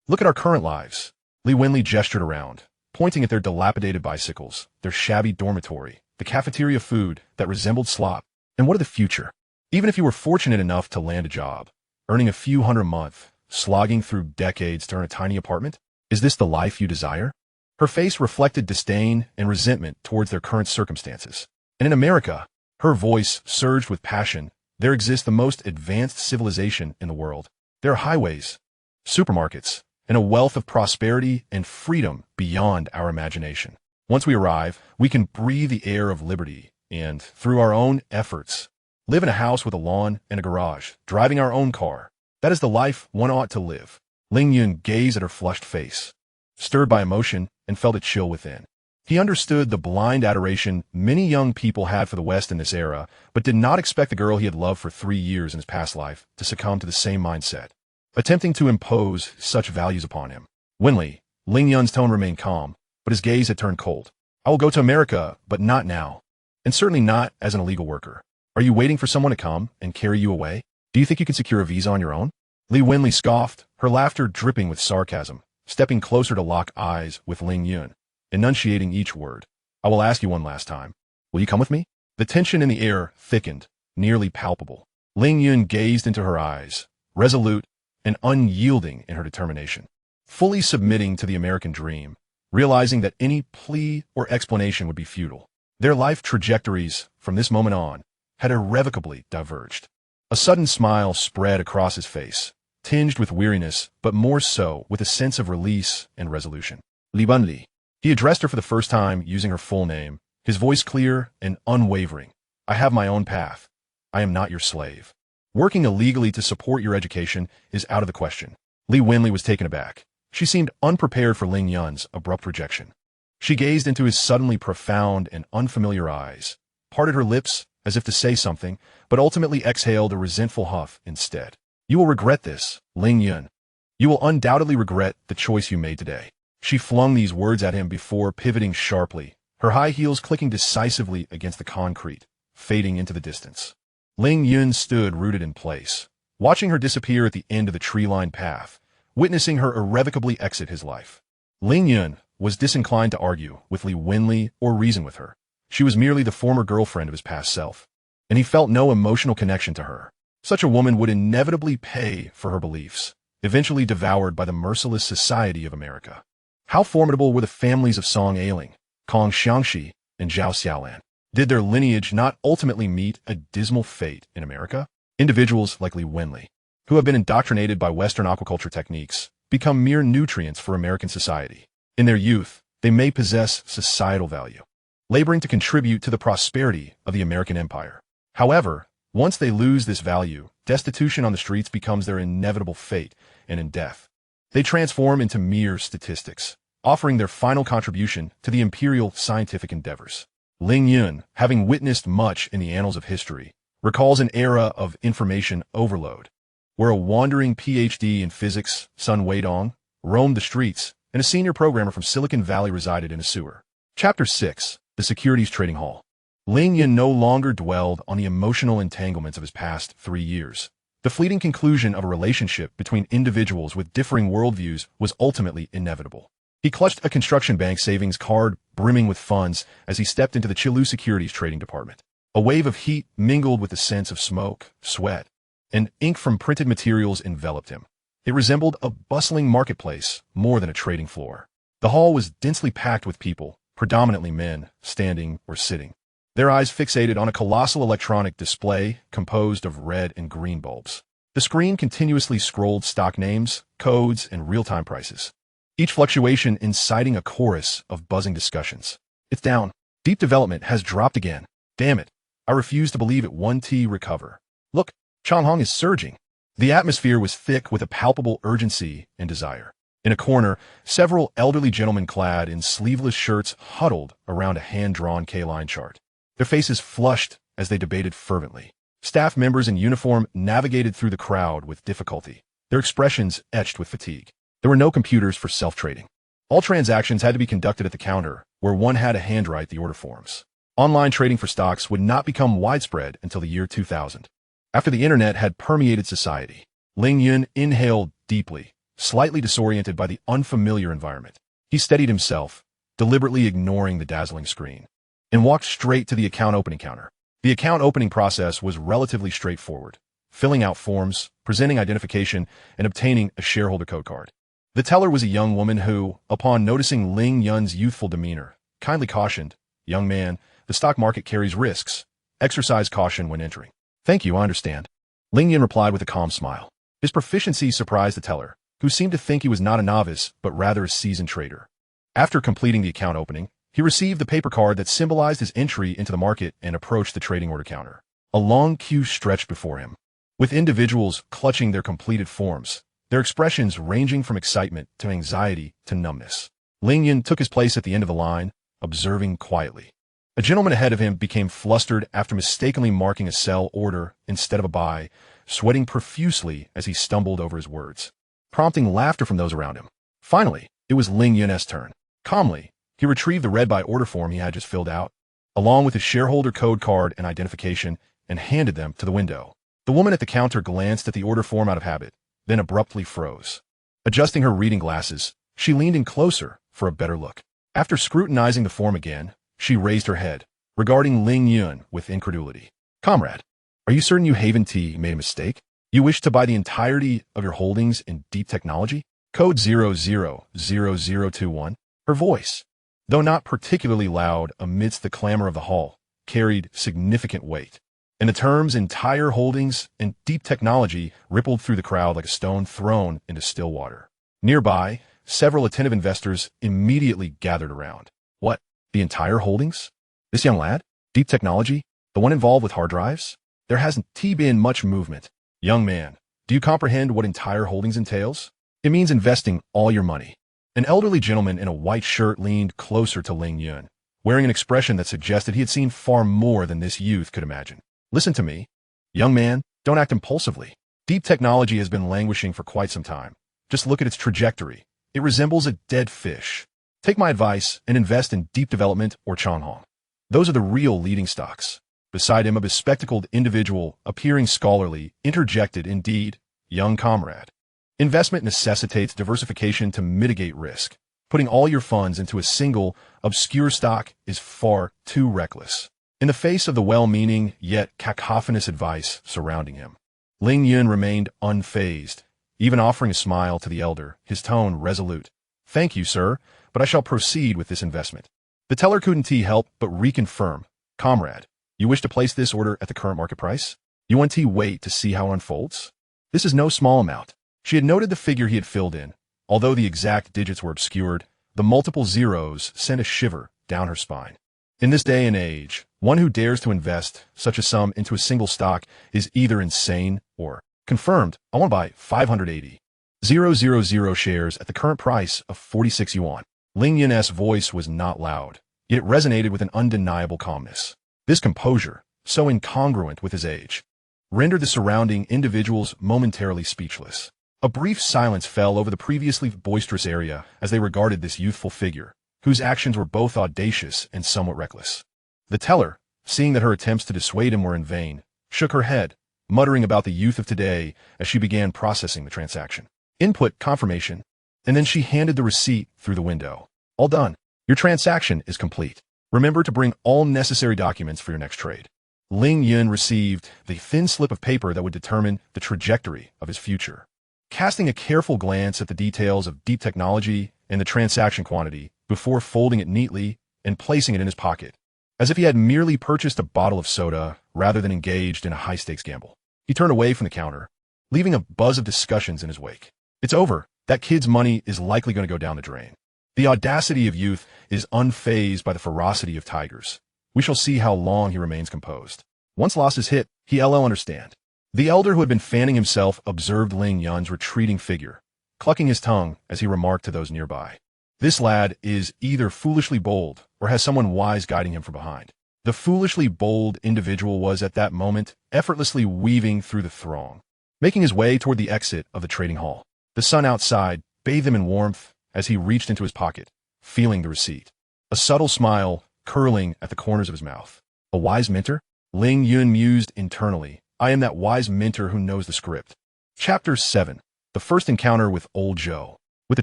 Look at our current lives. Li Wenli gestured around, pointing at their dilapidated bicycles, their shabby dormitory, the cafeteria food that resembled slop. And what of the future? Even if you were fortunate enough to land a job, earning a few hundred a month, slogging through decades to earn a tiny apartment, is this the life you desire? Her face reflected disdain and resentment towards their current circumstances. And in America, her voice surged with passion. There exists the most advanced civilization in the world. There are highways, supermarkets, and a wealth of prosperity and freedom beyond our imagination. Once we arrive, we can breathe the air of liberty and, through our own efforts, live in a house with a lawn and a garage, driving our own car. That is the life one ought to live. Ling Yun gazed at her flushed face, stirred by emotion, and felt a chill within. He understood the blind adoration many young people had for the West in this era, but did not expect the girl he had loved for 3 years in his past life to succumb to the same mindset, attempting to impose such values upon him. Winley, Ling Yun's tone remained calm, but his gaze had turned cold. I will go to America, but not now. And certainly not as an illegal worker. Are you waiting for someone to come and carry you away? Do you think you can secure a visa on your own? Li Winley scoffed, her laughter dripping with sarcasm, stepping closer to lock eyes with Ling Yun, enunciating each word. I will ask you one last time. Will you come with me? The tension in the air thickened, nearly palpable. Ling Yun gazed into her eyes, resolute and unyielding in her determination, fully submitting to the American dream, realizing that any plea or explanation would be futile. Their life trajectories, from this moment on, had irrevocably diverged. A sudden smile spread across his face, tinged with weariness, but more so with a sense of release and resolution. Li Bunli. He addressed her for the first time using her full name, his voice clear and unwavering. I have my own path. I am not your slave. Working illegally to support your education is out of the question. Li Winley was taken aback. She seemed unprepared for Ling Yun's abrupt rejection. She gazed into his suddenly profound and unfamiliar eyes, parted her lips as if to say something, but ultimately exhaled a resentful huff instead. You will regret this, Ling Yun. You will undoubtedly regret the choice you made today. She flung these words at him before pivoting sharply, her high heels clicking decisively against the concrete, fading into the distance. Ling Yun stood rooted in place, watching her disappear at the end of the tree-lined path, witnessing her irrevocably exit his life. Ling Yun was disinclined to argue with Li Winley or reason with her. She was merely the former girlfriend of his past self, and he felt no emotional connection to her. Such a woman would inevitably pay for her beliefs, eventually devoured by the merciless society of America. How formidable were the families of Song Ailing, Kong Xiangxi, and Zhao Xiaolan? Did their lineage not ultimately meet a dismal fate in America? Individuals like Li Winley, who have been indoctrinated by Western aquaculture techniques, become mere nutrients for American society. In their youth, they may possess societal value, laboring to contribute to the prosperity of the American empire. However, once they lose this value, destitution on the streets becomes their inevitable fate, and in death, they transform into mere statistics, offering their final contribution to the imperial scientific endeavors. Ling Yun, having witnessed much in the annals of history, recalls an era of information overload, where a wandering PhD in physics, Sun Weidong, roamed the streets, and a senior programmer from Silicon Valley resided in a sewer. Chapter 6. The Securities Trading Hall. Ling Yun no longer dwelled on the emotional entanglements of his past 3 years. The fleeting conclusion of a relationship between individuals with differing worldviews was ultimately inevitable. He clutched a construction bank savings card brimming with funds as he stepped into the Chilu Securities Trading Department. A wave of heat mingled with the sense of smoke, sweat, and ink from printed materials enveloped him. It resembled a bustling marketplace more than a trading floor. The hall was densely packed with people, predominantly men, standing or sitting, their eyes fixated on a colossal electronic display composed of red and green bulbs. The screen continuously scrolled stock names, codes, and real-time prices, each fluctuation inciting a chorus of buzzing discussions. It's down. Deep development has dropped again. Damn it. I refuse to believe it. 1T recover. Look, Changhong is surging. The atmosphere was thick with a palpable urgency and desire. In a corner, several elderly gentlemen clad in sleeveless shirts huddled around a hand-drawn K-line chart, their faces flushed as they debated fervently. Staff members in uniform navigated through the crowd with difficulty, their expressions etched with fatigue. There were no computers for self-trading. All transactions had to be conducted at the counter, where one had to handwrite the order forms. Online trading for stocks would not become widespread until the year 2000. After the internet had permeated society, Ling Yun inhaled deeply, slightly disoriented by the unfamiliar environment. He steadied himself, deliberately ignoring the dazzling screen, and walked straight to the account opening counter. The account opening process was relatively straightforward, filling out forms, presenting identification, and obtaining a shareholder code card. The teller was a young woman who, upon noticing Ling Yun's youthful demeanor, kindly cautioned, "Young man, the stock market carries risks. Exercise caution when entering." "Thank you, I understand." Ling Yun replied with a calm smile. His proficiency surprised the teller, who seemed to think he was not a novice, but rather a seasoned trader. After completing the account opening, he received the paper card that symbolized his entry into the market and approached the trading order counter. A long queue stretched before him, with individuals clutching their completed forms, their expressions ranging from excitement to anxiety to numbness. Ling Yun took his place at the end of the line, observing quietly. A gentleman ahead of him became flustered after mistakenly marking a sell order instead of a buy, sweating profusely as he stumbled over his words, prompting laughter from those around him. Finally, it was Ling Yun's turn. Calmly, he retrieved the red buy order form he had just filled out, along with his shareholder code card and identification, and handed them to the window. The woman at the counter glanced at the order form out of habit, then abruptly froze. Adjusting her reading glasses, she leaned in closer for a better look. After scrutinizing the form again, she raised her head, regarding Ling Yun with incredulity. "Comrade, are you certain you Haven T made a mistake? You wish to buy the entirety of your holdings in deep technology? Code 000021. Her voice, though not particularly loud amidst the clamor of the hall, carried significant weight, and the terms entire holdings and deep technology rippled through the crowd like a stone thrown into still water. Nearby, several attentive investors immediately gathered around. What? The entire holdings? This young lad? Deep technology? The one involved with hard drives? There hasn't been much movement. Young man, do you comprehend what entire holdings entails? It means investing all your money." An elderly gentleman in a white shirt leaned closer to Ling Yun, wearing an expression that suggested he had seen far more than this youth could imagine. "Listen to me. Young man, don't act impulsively. Deep technology has been languishing for quite some time. Just look at its trajectory. It resembles a dead fish. Take my advice and invest in Deep Development or Changhong. Those are the real leading stocks." Beside him, a bespectacled individual, appearing scholarly, interjected, "Indeed, young comrade. Investment necessitates diversification to mitigate risk. Putting all your funds into a single, obscure stock is far too reckless." In the face of the well-meaning, yet cacophonous advice surrounding him, Ling Yun remained unfazed, even offering a smile to the elder, his tone resolute. "Thank you, sir, but I shall proceed with this investment." The teller couldn't help but reconfirm, "Comrade, you wish to place this order at the current market price? You want to wait to see how it unfolds?" This is no small amount. She had noted the figure he had filled in. Although the exact digits were obscured, the multiple zeros sent a shiver down her spine. In this day and age, one who dares to invest such a sum into a single stock is either insane or confirmed. "I want to buy 580,000 shares at the current price of 46 yuan. Ling Yun's voice was not loud, yet it resonated with an undeniable calmness. This composure, so incongruent with his age, rendered the surrounding individuals momentarily speechless. A brief silence fell over the previously boisterous area as they regarded this youthful figure, whose actions were both audacious and somewhat reckless. The teller, seeing that her attempts to dissuade him were in vain, shook her head, muttering about the youth of today as she began processing the transaction. Input confirmation, and then she handed the receipt through the window. "All done. Your transaction is complete. Remember to bring all necessary documents for your next trade." Ling Yun received the thin slip of paper that would determine the trajectory of his future. Casting a careful glance at the details of deep technology and the transaction quantity before folding it neatly and placing it in his pocket, as if he had merely purchased a bottle of soda rather than engaged in a high-stakes gamble, he turned away from the counter, leaving a buzz of discussions in his wake. "It's over. That kid's money is likely going to go down the drain. The audacity of youth is unfazed by the ferocity of tigers. We shall see how long he remains composed. Once loss is hit, he'll understand." The elder who had been fanning himself observed Ling Yun's retreating figure, clucking his tongue as he remarked to those nearby, "This lad is either foolishly bold or has someone wise guiding him from behind." The foolishly bold individual was at that moment effortlessly weaving through the throng, making his way toward the exit of the trading hall. The sun outside bathed him in warmth as he reached into his pocket, feeling the receipt, a subtle smile curling at the corners of his mouth. "A wise mentor?" Ling Yun mused internally. "I am that wise mentor who knows the script." Chapter 7. The first encounter with Old Joe. With the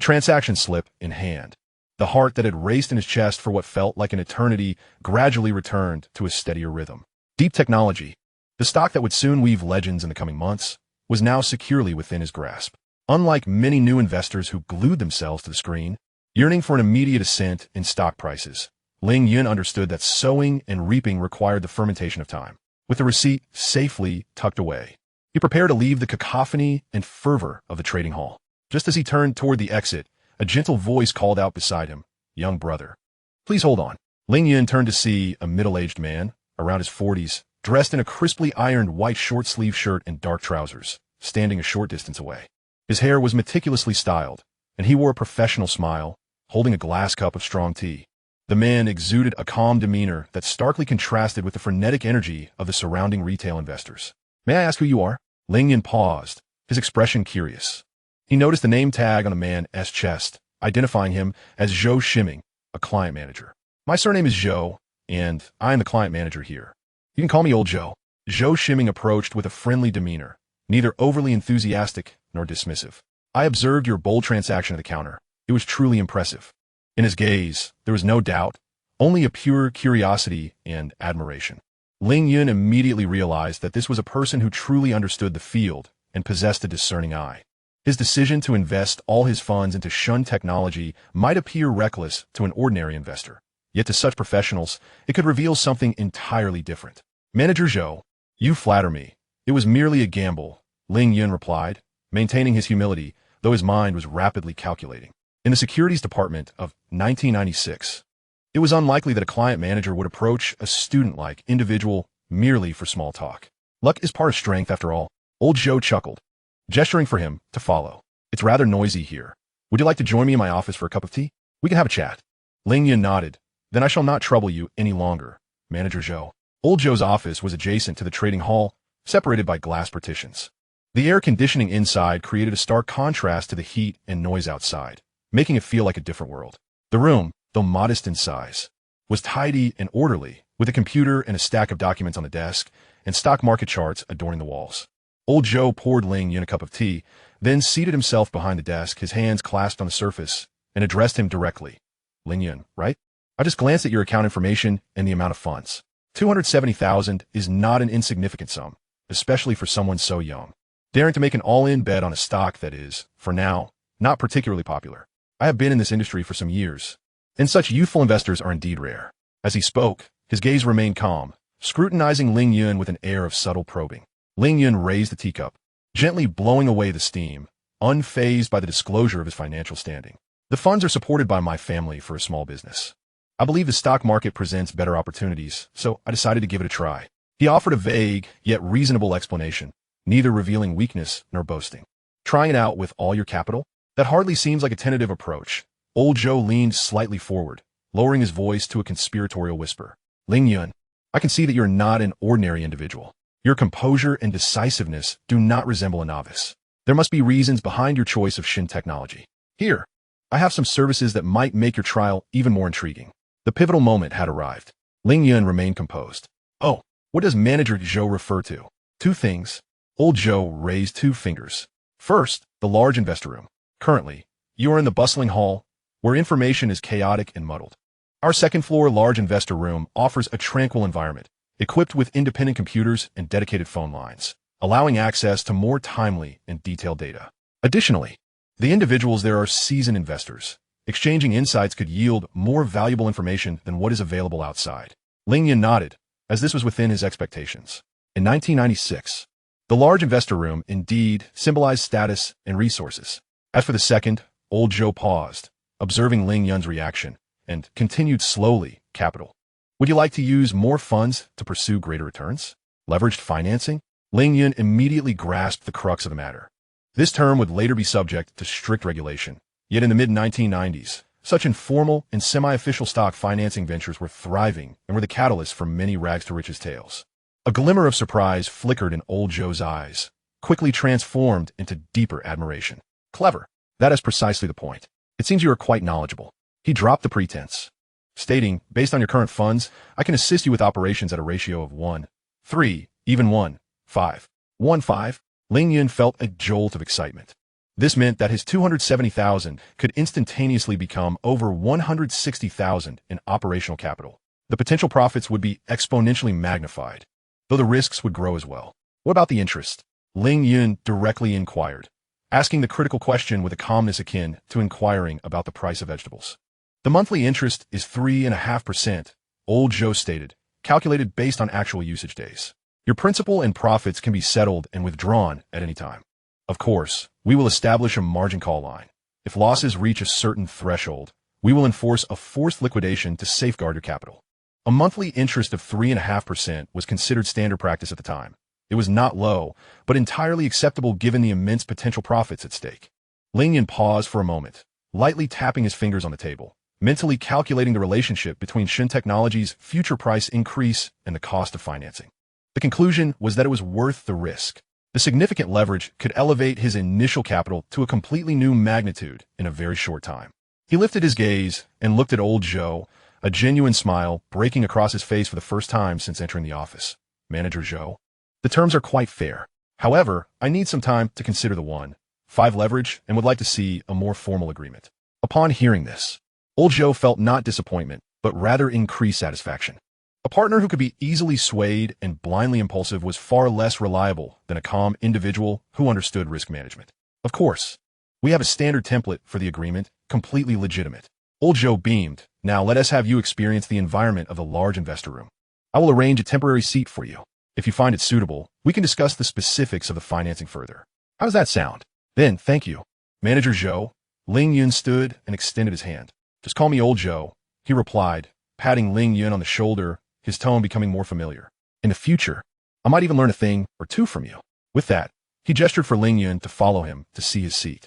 transaction slip in hand, the heart that had raced in his chest for what felt like an eternity gradually returned to a steadier rhythm. Deep technology, the stock that would soon weave legends in the coming months, was now securely within his grasp. Unlike many new investors who glued themselves to the screen, yearning for an immediate ascent in stock prices, Ling Yun understood that sowing and reaping required the fermentation of time. With the receipt safely tucked away, he prepared to leave the cacophony and fervor of the trading hall. Just as he turned toward the exit, a gentle voice called out beside him, "Young brother, please hold on." Ling Yun turned to see a middle-aged man, around his 40s, dressed in a crisply ironed white short-sleeve shirt and dark trousers, standing a short distance away. His hair was meticulously styled, and he wore a professional smile, holding a glass cup of strong tea. The man exuded a calm demeanor that starkly contrasted with the frenetic energy of the surrounding retail investors. "May I ask who you are?" Ling Yun paused, his expression curious. He noticed the name tag on the man's chest, identifying him as Zhou Shiming, a client manager. "My surname is Zhou, and I am the client manager here. You can call me Old Zhou." Zhou Shiming approached with a friendly demeanor, neither overly enthusiastic nor dismissive. "I observed your bold transaction at the counter. It was truly impressive." In his gaze, there was no doubt, only a pure curiosity and admiration. Ling Yun immediately realized that this was a person who truly understood the field and possessed a discerning eye. His decision to invest all his funds into Shun technology might appear reckless to an ordinary investor, yet to such professionals, it could reveal something entirely different. "Manager Zhou, you flatter me. It was merely a gamble," Ling Yun replied, maintaining his humility, though his mind was rapidly calculating. In the securities department of 1996, it was unlikely that a client manager would approach a student-like individual merely for small talk. "Luck is part of strength, after all." Old Zhou chuckled, gesturing for him to follow. "It's rather noisy here. Would you like to join me in my office for a cup of tea? We can have a chat." Ling Yun nodded. "Then I shall not trouble you any longer, Manager Zhou." Old Zhou's office was adjacent to the trading hall, separated by glass partitions. The air conditioning inside created a stark contrast to the heat and noise outside, making it feel like a different world. The room, though modest in size, was tidy and orderly, with a computer and a stack of documents on the desk, and stock market charts adorning the walls. Old Zhou poured Ling Yun a cup of tea, then seated himself behind the desk, his hands clasped on the surface, and addressed him directly. "Ling Yun, right? I just glanced at your account information and the amount of funds. 270,000 is not an insignificant sum, especially for someone so young. Daring to make an all-in bet on a stock that is, for now, not particularly popular. I have been in this industry for some years, and such youthful investors are indeed rare." As he spoke, his gaze remained calm, scrutinizing Ling Yun with an air of subtle probing. Ling Yun raised the teacup, gently blowing away the steam, unfazed by the disclosure of his financial standing. "The funds are supported by my family for a small business. I believe the stock market presents better opportunities, so I decided to give it a try." He offered a vague, yet reasonable explanation, neither revealing weakness nor boasting. "Trying it out with all your capital? That hardly seems like a tentative approach." Old Zhou leaned slightly forward, lowering his voice to a conspiratorial whisper. "Ling Yun, I can see that you're not an ordinary individual. Your composure and decisiveness do not resemble a novice. There must be reasons behind your choice of Shin technology. Here, I have some services that might make your trial even more intriguing." The pivotal moment had arrived. Ling Yun remained composed. "Oh, what does Manager Zhou refer to?" "Two things." Old Zhou raised two fingers. "First, the large investor room. Currently, you are in the bustling hall, where information is chaotic and muddled. Our second-floor large investor room offers a tranquil environment, equipped with independent computers and dedicated phone lines, allowing access to more timely and detailed data. Additionally, the individuals there are seasoned investors. Exchanging insights could yield more valuable information than what is available outside." Ling Yun nodded, as this was within his expectations. In 1996, the large investor room indeed symbolized status and resources. As for the second, Old Zhou paused, observing Ling Yun's reaction, and continued slowly, "Capital. Would you like to use more funds to pursue greater returns? Leveraged financing?" Ling Yun immediately grasped the crux of the matter. This term would later be subject to strict regulation, yet in the mid-1990s, such informal and semi-official stock financing ventures were thriving and were the catalyst for many rags-to-riches tales. A glimmer of surprise flickered in Old Zhou's eyes, quickly transformed into deeper admiration. "Clever. That is precisely the point. It seems you are quite knowledgeable." He dropped the pretense, stating, "Based on your current funds, I can assist you with operations at a ratio of 1:3, even 1:5. 1:5? Ling Yun felt a jolt of excitement. This meant that his 270,000 could instantaneously become over 160,000 in operational capital. The potential profits would be exponentially magnified, though the risks would grow as well. "What about the interest?" Ling Yun directly inquired, asking the critical question with a calmness akin to inquiring about the price of vegetables. The monthly interest is 3.5%, old Joe stated, calculated based on actual usage days. Your principal and profits can be settled and withdrawn at any time. Of course, we will establish a margin call line. If losses reach a certain threshold, we will enforce a forced liquidation to safeguard your capital. A monthly interest of 3.5% was considered standard practice at the time. It was not low, but entirely acceptable given the immense potential profits at stake. Ling Yun paused for a moment, lightly tapping his fingers on the table, mentally calculating the relationship between Shin Technology's future price increase and the cost of financing. The conclusion was that it was worth the risk. The significant leverage could elevate his initial capital to a completely new magnitude in a very short time. He lifted his gaze and looked at old Joe, a genuine smile breaking across his face for the first time since entering the office. Manager Joe, the terms are quite fair. However, I need some time to consider the 1.5 leverage and would like to see a more formal agreement. Upon hearing this, old Joe felt not disappointment, but rather increased satisfaction. A partner who could be easily swayed and blindly impulsive was far less reliable than a calm individual who understood risk management. Of course, we have a standard template for the agreement, completely legitimate. Old Joe beamed. Now let us have you experience the environment of the large investor room. I will arrange a temporary seat for you. If you find it suitable, we can discuss the specifics of the financing further. How does that sound? Then, thank you. Manager Joe. Ling Yun stood and extended his hand. Just call me Old Joe, he replied, patting Ling Yun on the shoulder, his tone becoming more familiar. In the future, I might even learn a thing or two from you. With that, he gestured for Ling Yun to follow him to see his seat.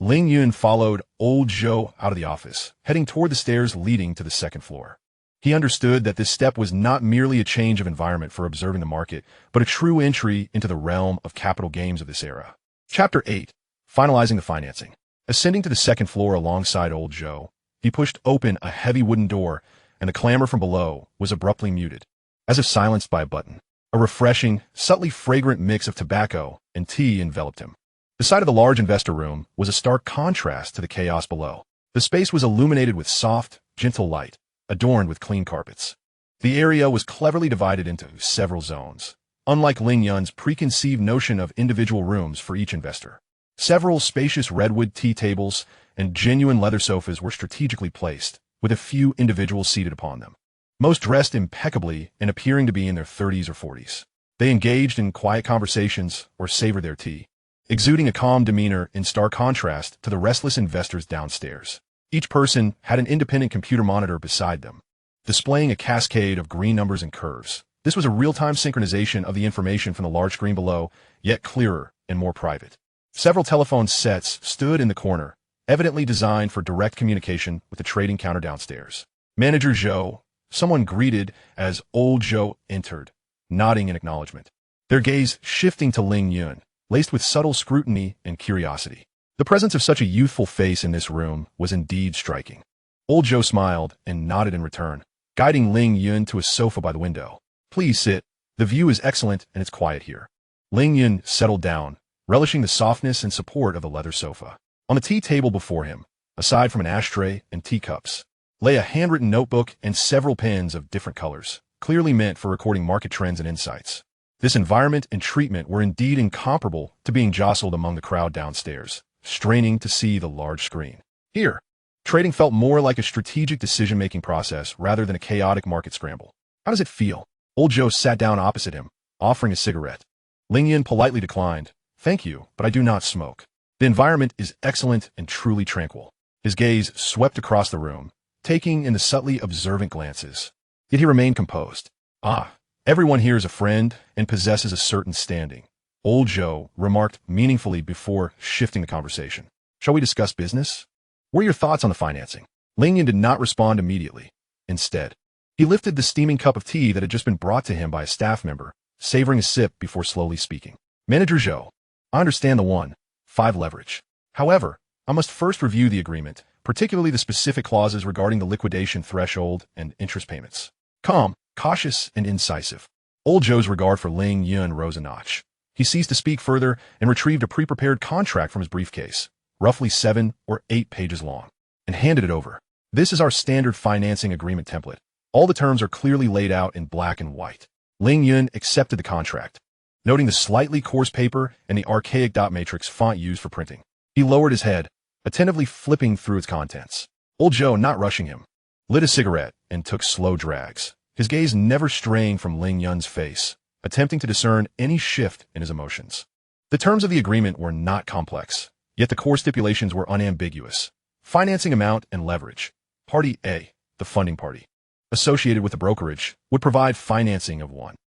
Ling Yun followed old Joe out of the office, heading toward the stairs leading to the second floor. He understood that this step was not merely a change of environment for observing the market, but a true entry into the realm of capital games of this era. Chapter 8. Finalizing the financing. Ascending to the second floor alongside old Joe, he pushed open a heavy wooden door, and the clamor from below was abruptly muted, as if silenced by a button. A refreshing, subtly fragrant mix of tobacco and tea enveloped him. The side of the large investor room was a stark contrast to the chaos below. The space was illuminated with soft, gentle light, adorned with clean carpets. The area was cleverly divided into several zones, unlike Ling Yun's preconceived notion of individual rooms for each investor. Several spacious redwood tea tables and genuine leather sofas were strategically placed, with a few individuals seated upon them, most dressed impeccably and appearing to be in their 30s or 40s. They engaged in quiet conversations or savored their tea, exuding a calm demeanor in stark contrast to the restless investors downstairs. Each person had an independent computer monitor beside them, displaying a cascade of green numbers and curves. This was a real-time synchronization of the information from the large screen below, yet clearer and more private. Several telephone sets stood in the corner, evidently designed for direct communication with the trading counter downstairs. Manager Joe, someone greeted as old Joe entered, nodding in acknowledgement, their gaze shifting to Ling Yun, laced with subtle scrutiny and curiosity. The presence of such a youthful face in this room was indeed striking. Old Joe smiled and nodded in return, guiding Ling Yun to a sofa by the window. Please sit. The view is excellent and it's quiet here. Ling Yun settled down, relishing the softness and support of the leather sofa. On the tea table before him, aside from an ashtray and teacups, lay a handwritten notebook and several pens of different colors, clearly meant for recording market trends and insights. This environment and treatment were indeed incomparable to being jostled among the crowd downstairs, straining to see the large screen. Here, trading felt more like a strategic decision-making process rather than a chaotic market scramble. How does it feel? Old Joe sat down opposite him, offering a cigarette. Ling Yun politely declined. Thank you, but I do not smoke. The environment is excellent and truly tranquil. His gaze swept across the room, taking in the subtly observant glances. Yet he remained composed. Everyone here is a friend and possesses a certain standing, Old Joe remarked meaningfully before shifting the conversation. Shall we discuss business? What are your thoughts on the financing? Ling Yun did not respond immediately. Instead, he lifted the steaming cup of tea that had just been brought to him by a staff member, savoring a sip before slowly speaking. Manager Joe, I understand the 1.5 leverage. However, I must first review the agreement, particularly the specific clauses regarding the liquidation threshold and interest payments. Calm, cautious, and incisive. Old Joe's regard for Ling Yun rose a notch. He ceased to speak further and retrieved a pre-prepared contract from his briefcase, roughly 7 or 8 pages long, and handed it over. This is our standard financing agreement template. All the terms are clearly laid out in black and white. Ling Yun accepted the contract, noting the slightly coarse paper and the archaic dot matrix font used for printing. He lowered his head, attentively flipping through its contents. Old Joe, not rushing him, lit a cigarette and took slow drags, his gaze never straying from Ling Yun's face, attempting to discern any shift in his emotions. The terms of the agreement were not complex, yet the core stipulations were unambiguous. Financing amount and leverage. Party A, the funding party, associated with the brokerage, would provide financing of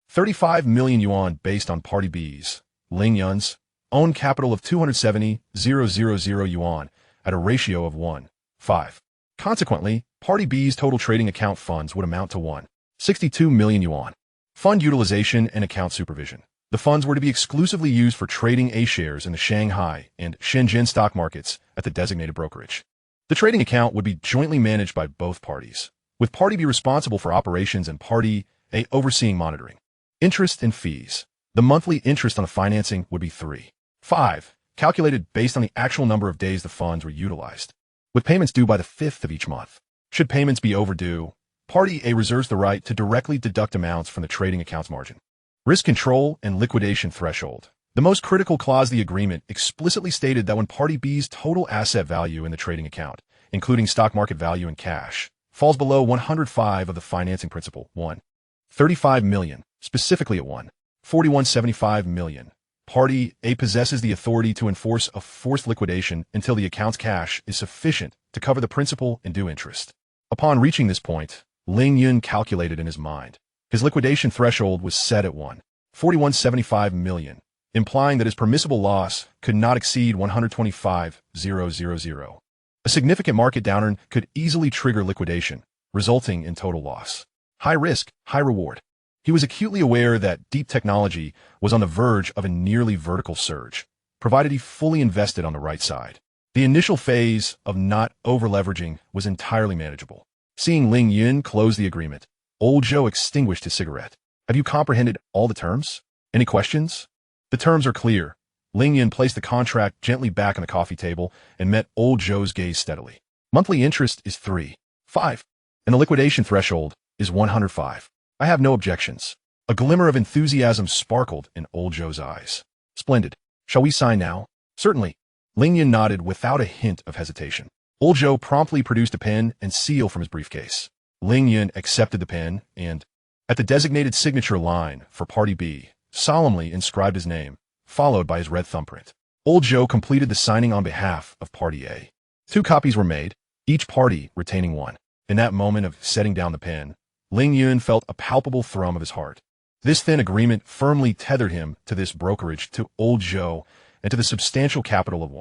35 million yuan based on Party B's, Ling Yun's, own capital of 270,000 yuan at a ratio of 1:5. Consequently, Party B's total trading account funds would amount to 62 million yuan. Fund utilization and account supervision. The funds were to be exclusively used for trading A shares in the Shanghai and Shenzhen stock markets at the designated brokerage. The trading account would be jointly managed by both parties, with Party B responsible for operations and Party A overseeing monitoring. Interest and fees. The monthly interest on the financing would be 3.5, calculated based on the actual number of days the funds were utilized, with payments due by the 5th of each month. Should payments be overdue, Party A reserves the right to directly deduct amounts from the trading account's margin. Risk control and liquidation threshold. The most critical clause of the agreement explicitly stated that when Party B's total asset value in the trading account, including stock market value and cash, falls below 105 of the financing principal, 35 million, specifically at 4175 million, Party A possesses the authority to enforce a forced liquidation until the account's cash is sufficient to cover the principal and due interest. Upon reaching this point, Ling Yun calculated in his mind. His liquidation threshold was set at 4175 million, implying that his permissible loss could not exceed 125,000. A significant market downturn could easily trigger liquidation, resulting in total loss. High risk, high reward. He was acutely aware that deep technology was on the verge of a nearly vertical surge, provided he fully invested on the right side. The initial phase of not over-leveraging was entirely manageable. Seeing Ling Yun close the agreement, Old Joe extinguished his cigarette. Have you comprehended all the terms? Any questions? The terms are clear. Ling Yun placed the contract gently back on the coffee table and met Old Joe's gaze steadily. Monthly interest is 3.5, and the liquidation threshold is 105. I have no objections. A glimmer of enthusiasm sparkled in Old Joe's eyes. Splendid. Shall we sign now? Certainly. Ling Yun nodded without a hint of hesitation. Old Joe promptly produced a pen and seal from his briefcase. Ling Yun accepted the pen and, at the designated signature line for Party B, solemnly inscribed his name, followed by his red thumbprint. Old Joe completed the signing on behalf of Party A. 2 copies were made, each party retaining one. In that moment of setting down the pen, Ling Yun felt a palpable thrum of his heart. This thin agreement firmly tethered him to this brokerage, to Old Joe, and to the substantial capital of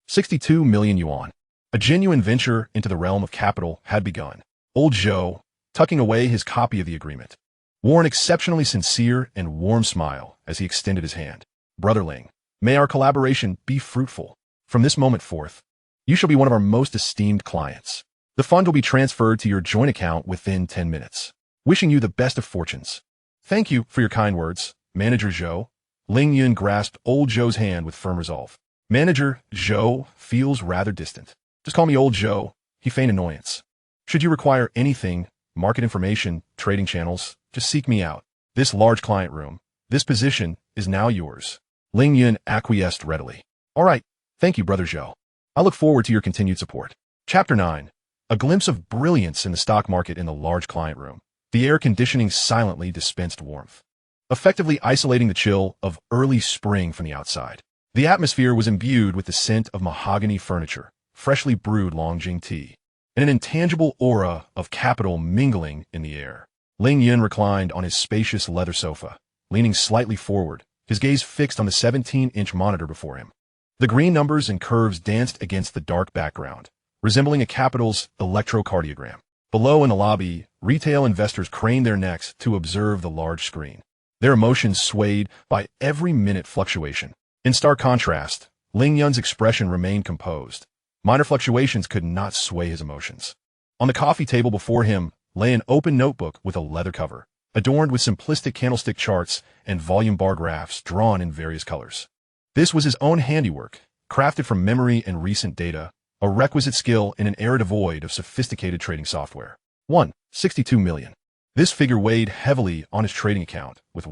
62 million yuan. A genuine venture into the realm of capital had begun. Old Joe, tucking away his copy of the agreement, wore an exceptionally sincere and warm smile as he extended his hand. Brother Ling, may our collaboration be fruitful. From this moment forth, you shall be one of our most esteemed clients. The fund will be transferred to your joint account within 10 minutes. Wishing you the best of fortunes. Thank you for your kind words, Manager Zhou. Ling Yun grasped Old Joe's hand with firm resolve. Manager Zhou feels rather distant. Just call me Old Joe. He feigned annoyance. Should you require anything, market information, trading channels, just seek me out. This large client room, this position is now yours. Ling Yun acquiesced readily. All right. Thank you, Brother Zhou. I look forward to your continued support. Chapter 9. A glimpse of brilliance in the stock market in the large client room. The air conditioning silently dispensed warmth, effectively isolating the chill of early spring from the outside. The atmosphere was imbued with the scent of mahogany furniture, freshly brewed Longjing tea, and an intangible aura of capital mingling in the air. Ling Yun reclined on his spacious leather sofa, leaning slightly forward, his gaze fixed on the 17-inch monitor before him. The green numbers and curves danced against the dark background, resembling a capital's electrocardiogram. Below in the lobby, retail investors craned their necks to observe the large screen, their emotions swayed by every minute fluctuation. In stark contrast, Ling Yun's expression remained composed. Minor fluctuations could not sway his emotions. On the coffee table before him lay an open notebook with a leather cover, adorned with simplistic candlestick charts and volume bar graphs drawn in various colors. This was his own handiwork, crafted from memory and recent data, a requisite skill in an era devoid of sophisticated trading software. 62 million. This figure weighed heavily on his trading account, with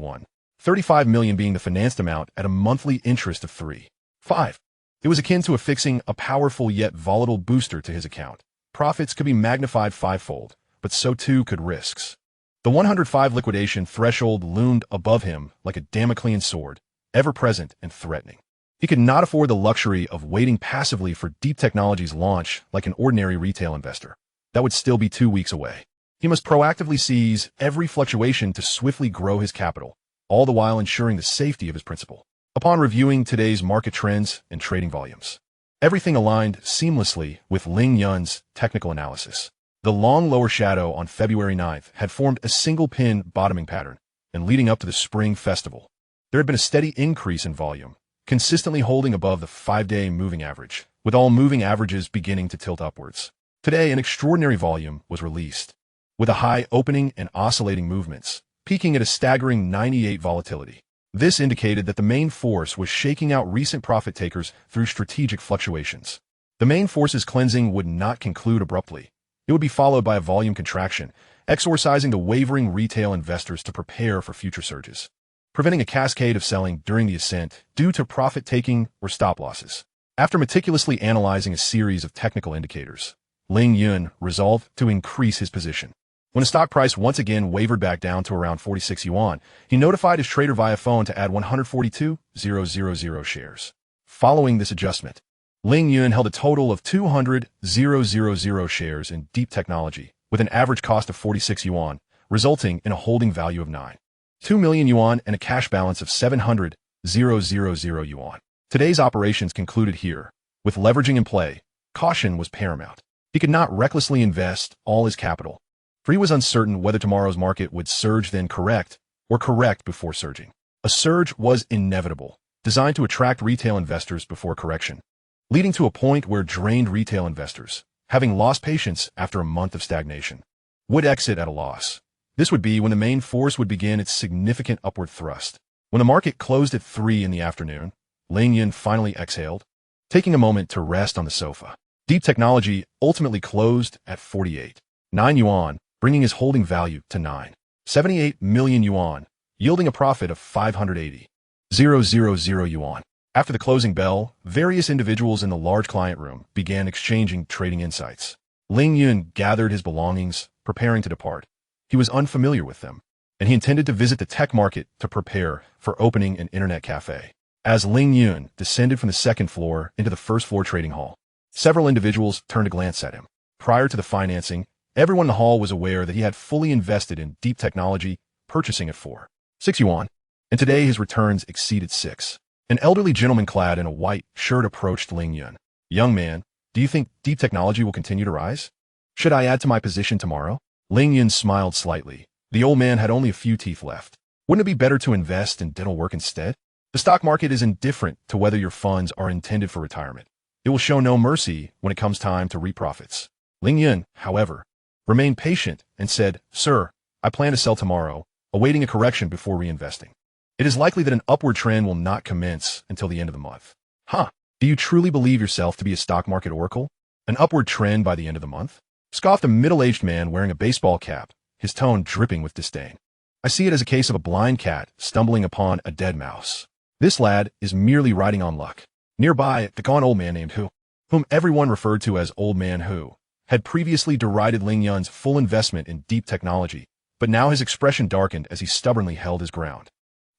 $35 million being the financed amount at a monthly interest of 3.5. It was akin to affixing a powerful yet volatile booster to his account. Profits could be magnified fivefold, but so too could risks. The 105 liquidation threshold loomed above him like a Damoclean sword, ever present and threatening. He could not afford the luxury of waiting passively for Deep Technology's launch like an ordinary retail investor. That would still be 2 weeks away. He must proactively seize every fluctuation to swiftly grow his capital, all the while ensuring the safety of his principal. Upon reviewing today's market trends and trading volumes, everything aligned seamlessly with Ling Yun's technical analysis. The long lower shadow on February 9th had formed a single pin bottoming pattern, and leading up to the Spring Festival, there had been a steady increase in volume, consistently holding above the 5-day moving average, with all moving averages beginning to tilt upwards. Today, an extraordinary volume was released, with a high opening and oscillating movements, peaking at a staggering 98 volatility. This indicated that the main force was shaking out recent profit takers through strategic fluctuations. The main force's cleansing would not conclude abruptly. It would be followed by a volume contraction, exorcising the wavering retail investors to prepare for future surges, preventing a cascade of selling during the ascent due to profit-taking or stop losses. After meticulously analyzing a series of technical indicators, Ling Yun resolved to increase his position. When the stock price once again wavered back down to around 46 yuan, he notified his trader via phone to add 142,000 shares. Following this adjustment, Ling Yun held a total of 200,000 shares in Deep Technology, with an average cost of 46 yuan, resulting in a holding value of 9.2 million yuan and a cash balance of 700,000 yuan. Today's operations concluded here. With leveraging in play, caution was paramount. He could not recklessly invest all his capital, for he was uncertain whether tomorrow's market would surge then correct, or correct before surging. A surge was inevitable, designed to attract retail investors before correction, leading to a point where drained retail investors, having lost patience after a month of stagnation, would exit at a loss. This would be when the main force would begin its significant upward thrust. When the market closed at 3 in the afternoon, Ling Yun finally exhaled, taking a moment to rest on the sofa. Deep Technology ultimately closed at 48.9 yuan, bringing his holding value to 9.78 million yuan, yielding a profit of 580,000 yuan. After the closing bell, various individuals in the large client room began exchanging trading insights. Ling Yun gathered his belongings, preparing to depart. He was unfamiliar with them, and he intended to visit the tech market to prepare for opening an internet cafe. As Ling Yun descended from the second floor into the first floor trading hall, several individuals turned to glance at him. Prior to the financing, everyone in the hall was aware that he had fully invested in Deep Technology, purchasing it for 6 yuan, and today his returns exceeded 6. An elderly gentleman clad in a white shirt approached Ling Yun. "Young man, do you think Deep Technology will continue to rise? Should I add to my position tomorrow?" Ling Yun smiled slightly. The old man had only a few teeth left. "Wouldn't it be better to invest in dental work instead? The stock market is indifferent to whether your funds are intended for retirement. It will show no mercy when it comes time to reap profits." Ling Yun, however, remained patient and said, "Sir, I plan to sell tomorrow, awaiting a correction before reinvesting. It is likely that an upward trend will not commence until the end of the month." "Huh? Do you truly believe yourself to be a stock market oracle? An upward trend by the end of the month?" scoffed a middle-aged man wearing a baseball cap, his tone dripping with disdain. "I see it as a case of a blind cat stumbling upon a dead mouse. This lad is merely riding on luck." Nearby, the gaunt old man named Hu, whom everyone referred to as Old Man Hu, had previously derided Ling Yun's full investment in Deep Technology, but now his expression darkened as he stubbornly held his ground.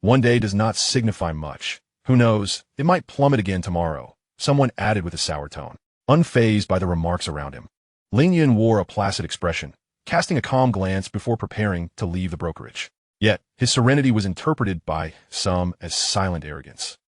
"One day does not signify much. Who knows, it might plummet again tomorrow," someone added with a sour tone, unfazed by the remarks around him. Ling Yun wore a placid expression, casting a calm glance before preparing to leave the brokerage. Yet, his serenity was interpreted by some as silent arrogance.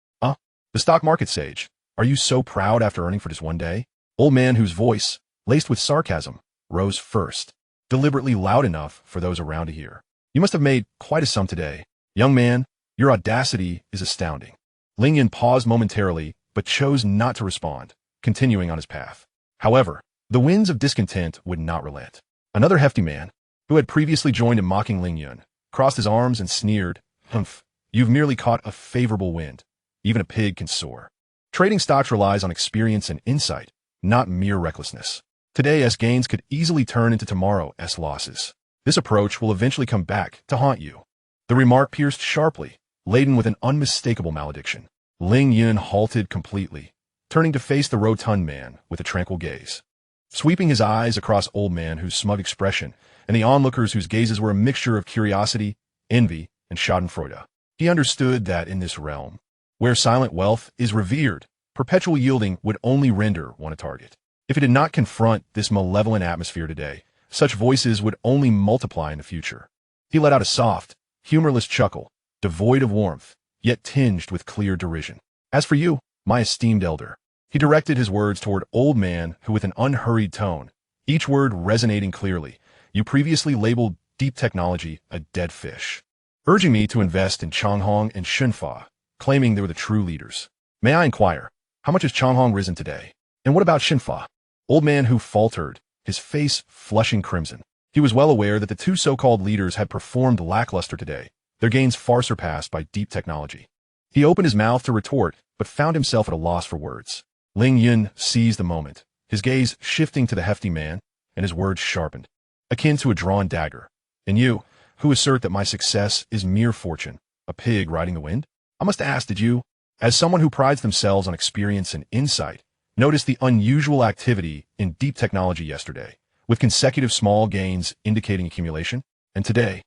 The stock market sage, are you so proud after earning for just one day?" Old man whose voice, laced with sarcasm, rose first, deliberately loud enough for those around to hear. "You must have made quite a sum today. Young man, your audacity is astounding." Ling Yun paused momentarily, but chose not to respond, continuing on his path. However, the winds of discontent would not relent. Another hefty man, who had previously joined in mocking Ling Yun, crossed his arms and sneered, "Humph, you've merely caught a favorable wind. Even a pig can soar." Trading stocks relies on experience and insight, not mere recklessness. Today's gains could easily turn into tomorrow's losses. This approach will eventually come back to haunt you. The remark pierced sharply. laden with an unmistakable malediction. Ling Yun halted completely, turning to face the rotund man with a tranquil gaze. Sweeping his eyes across old man whose smug expression and the onlookers whose gazes were a mixture of curiosity, envy, and schadenfreude, he understood that in this realm, where silent wealth is revered, perpetual yielding would only render one a target. If he did not confront this malevolent atmosphere today, such voices would only multiply in the future. He let out a soft, humorless chuckle, devoid of warmth, yet tinged with clear derision. As for you, my esteemed elder, he directed his words toward old man who with an unhurried tone, each word resonating clearly, you previously labeled deep technology a dead fish, urging me to invest in Changhong and Xinfa, claiming they were the true leaders. May I inquire, how much has Changhong risen today? And what about Xinfa? Old man who faltered, his face flushing crimson. He was well aware that the two so-called leaders had performed lackluster today, their gains far surpassed by deep technology. He opened his mouth to retort, but found himself at a loss for words. Ling Yun seized the moment, his gaze shifting to the hefty man, and his words sharpened, akin to a drawn dagger. And you, who assert that my success is mere fortune, a pig riding the wind? I must ask, did you, as someone who prides themselves on experience and insight, notice the unusual activity in deep technology yesterday, with consecutive small gains indicating accumulation? And today,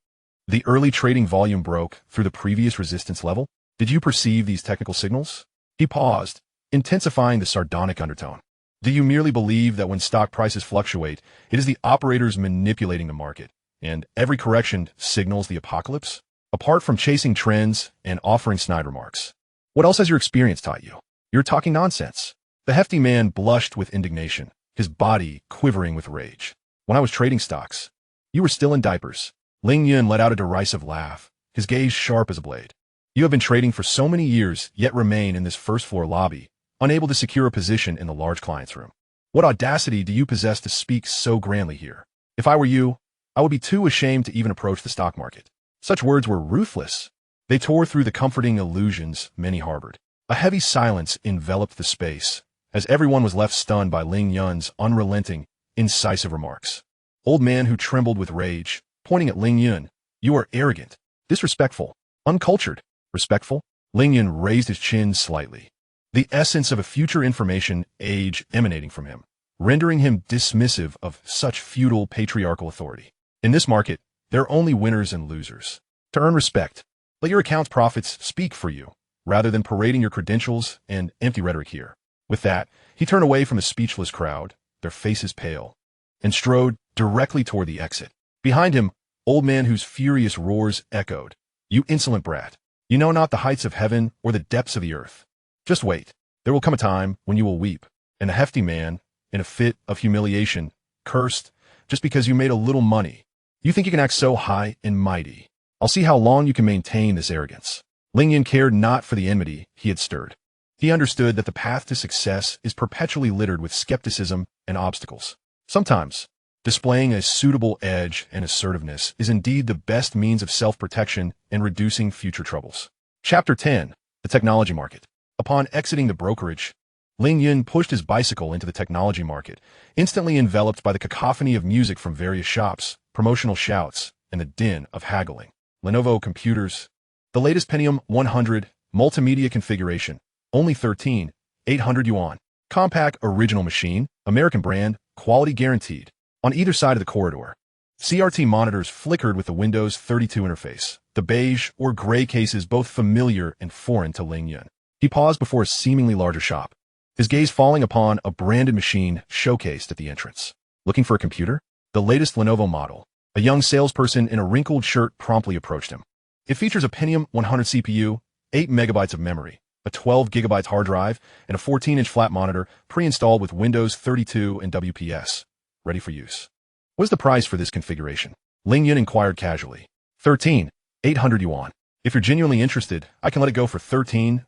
the early trading volume broke through the previous resistance level? Did you perceive these technical signals? He paused, intensifying the sardonic undertone. Do you merely believe that when stock prices fluctuate, it is the operators manipulating the market, and every correction signals the apocalypse? Apart from chasing trends and offering snide remarks, what else has your experience taught you? You're talking nonsense. The hefty man blushed with indignation, his body quivering with rage. When I was trading stocks, you were still in diapers. Ling Yun let out a derisive laugh, his gaze sharp as a blade. You have been trading for so many years, yet remain in this first-floor lobby, unable to secure a position in the large client's room. What audacity do you possess to speak so grandly here? If I were you, I would be too ashamed to even approach the stock market. Such words were ruthless. They tore through the comforting illusions many harbored. A heavy silence enveloped the space, as everyone was left stunned by Ling Yun's unrelenting, incisive remarks. Old man who trembled with rage, pointing at Ling Yun, you are arrogant, disrespectful, uncultured. Respectful? Ling Yun raised his chin slightly, the essence of a future information age emanating from him, rendering him dismissive of such feudal patriarchal authority. In this market, there are only winners and losers. To earn respect, let your account's profits speak for you, rather than parading your credentials and empty rhetoric here. With that, he turned away from the speechless crowd, their faces pale, and strode directly toward the exit. Behind him, old man whose furious roars echoed, you insolent brat. You know not the heights of heaven or the depths of the earth. Just wait. There will come a time when you will weep. And the hefty man, in a fit of humiliation, cursed, just because you made a little money. You think you can act so high and mighty. I'll see how long you can maintain this arrogance. Ling Yun cared not for the enmity he had stirred. He understood that the path to success is perpetually littered with skepticism and obstacles. Sometimes, displaying a suitable edge and assertiveness is indeed the best means of self-protection and reducing future troubles. Chapter 10. The Technology Market. Upon exiting the brokerage, Ling Yun pushed his bicycle into the technology market, instantly enveloped by the cacophony of music from various shops, promotional shouts, and the din of haggling. Lenovo computers. The latest Pentium 100, multimedia configuration, only 13,800 yuan. Compact original machine, American brand, quality guaranteed. On either side of the corridor, CRT monitors flickered with the Windows 32 interface, the beige or gray cases both familiar and foreign to Ling Yun. He paused before a seemingly larger shop, his gaze falling upon a branded machine showcased at the entrance. Looking for a computer? The latest Lenovo model. A young salesperson in a wrinkled shirt promptly approached him. It features a Pentium 100 CPU, 8 megabytes of memory, a 12 gigabyte hard drive, and a 14-inch flat monitor pre-installed with Windows 32 and WPS. Ready for use. What is the price for this configuration? Ling Yun inquired casually. 13,800 yuan. If you're genuinely interested, I can let it go for 13,000,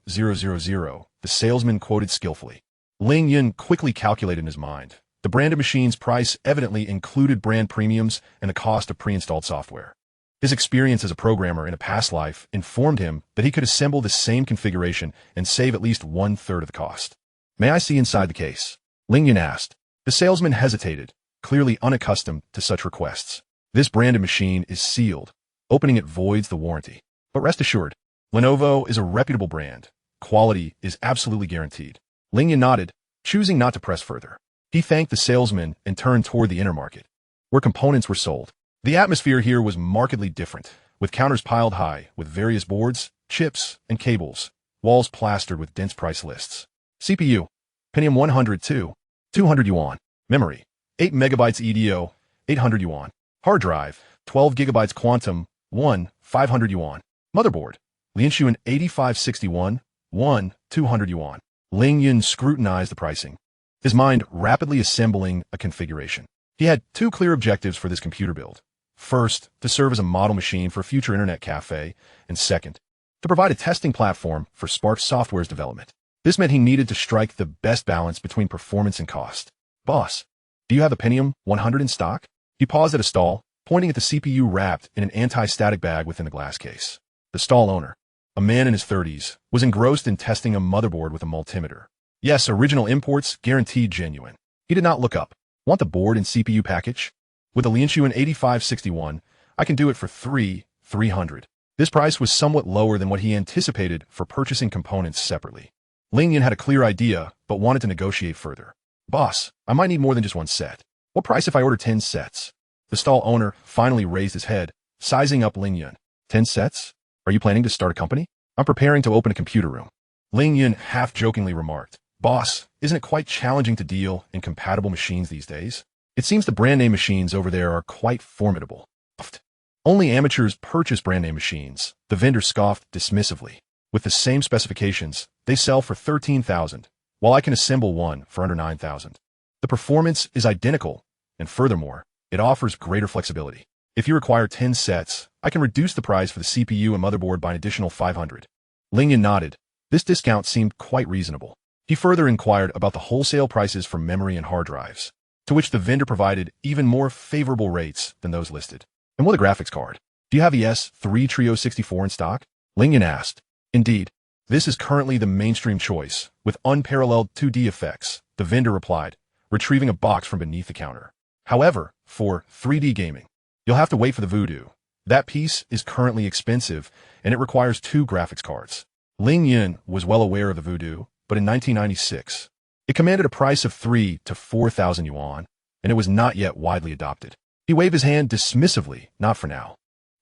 the salesman quoted skillfully. Ling Yun quickly calculated in his mind. The branded machine's price evidently included brand premiums and the cost of pre-installed software. His experience as a programmer in a past life informed him that he could assemble the same configuration and save at least 1/3 of the cost. May I see inside the case? Ling Yun asked. The salesman hesitated, clearly unaccustomed to such requests. This branded machine is sealed. Opening it voids the warranty. But rest assured, Lenovo is a reputable brand. Quality is absolutely guaranteed. Ling Yun nodded, choosing not to press further. He thanked the salesman and turned toward the inner market, where components were sold. The atmosphere here was markedly different, with counters piled high with various boards, chips, and cables, walls plastered with dense price lists. CPU, Pentium 102, 200 yuan. Memory, 8 megabytes EDO, 800 yuan. Hard drive, 12 gigabytes Quantum, 500 yuan. Motherboard, Ling Yun 8561, 200 yuan. Ling Yun scrutinized the pricing, his mind rapidly assembling a configuration. He had two clear objectives for this computer build. First, to serve as a model machine for a future internet cafe, and second, to provide a testing platform for Spark Software's development. This meant he needed to strike the best balance between performance and cost. Boss, do you have a Pentium 100 in stock? He paused at a stall, pointing at the CPU wrapped in an anti-static bag within the glass case. The stall owner, a man in his 30s, was engrossed in testing a motherboard with a multimeter. Yes, original imports, guaranteed genuine. He did not look up. Want the board and CPU package? With the Ling Yun 8561, I can do it for 300. This price was somewhat lower than what he anticipated for purchasing components separately. Ling Yun had a clear idea, but wanted to negotiate further. Boss, I might need more than just one set. What price if I order 10 sets? The stall owner finally raised his head, sizing up Ling Yun. 10 sets? Are you planning to start a company? I'm preparing to open a computer room. Ling Yun half-jokingly remarked. Boss, isn't it quite challenging to deal in compatible machines these days? It seems the brand-name machines over there are quite formidable. Only amateurs purchase brand-name machines, the vendor scoffed dismissively. With the same specifications, they sell for 13,000, while I can assemble one for under 9,000. The performance is identical, and furthermore, it offers greater flexibility. If you require 10 sets, I can reduce the price for the CPU and motherboard by an additional 500. Ling Yun nodded. This discount seemed quite reasonable. He further inquired about the wholesale prices for memory and hard drives, to which the vendor provided even more favorable rates than those listed. And what a graphics card. Do you have the S3 Trio 64 in stock? Ling Yun asked. Indeed, this is currently the mainstream choice, with unparalleled 2D effects, the vendor replied, retrieving a box from beneath the counter. However, for 3D gaming, you'll have to wait for the Voodoo. That piece is currently expensive, and it requires 2 graphics cards. Ling Yun was well aware of the Voodoo, but in 1996, it commanded a price of 3,000 to 4,000 yuan, and it was not yet widely adopted. He waved his hand dismissively, not for now.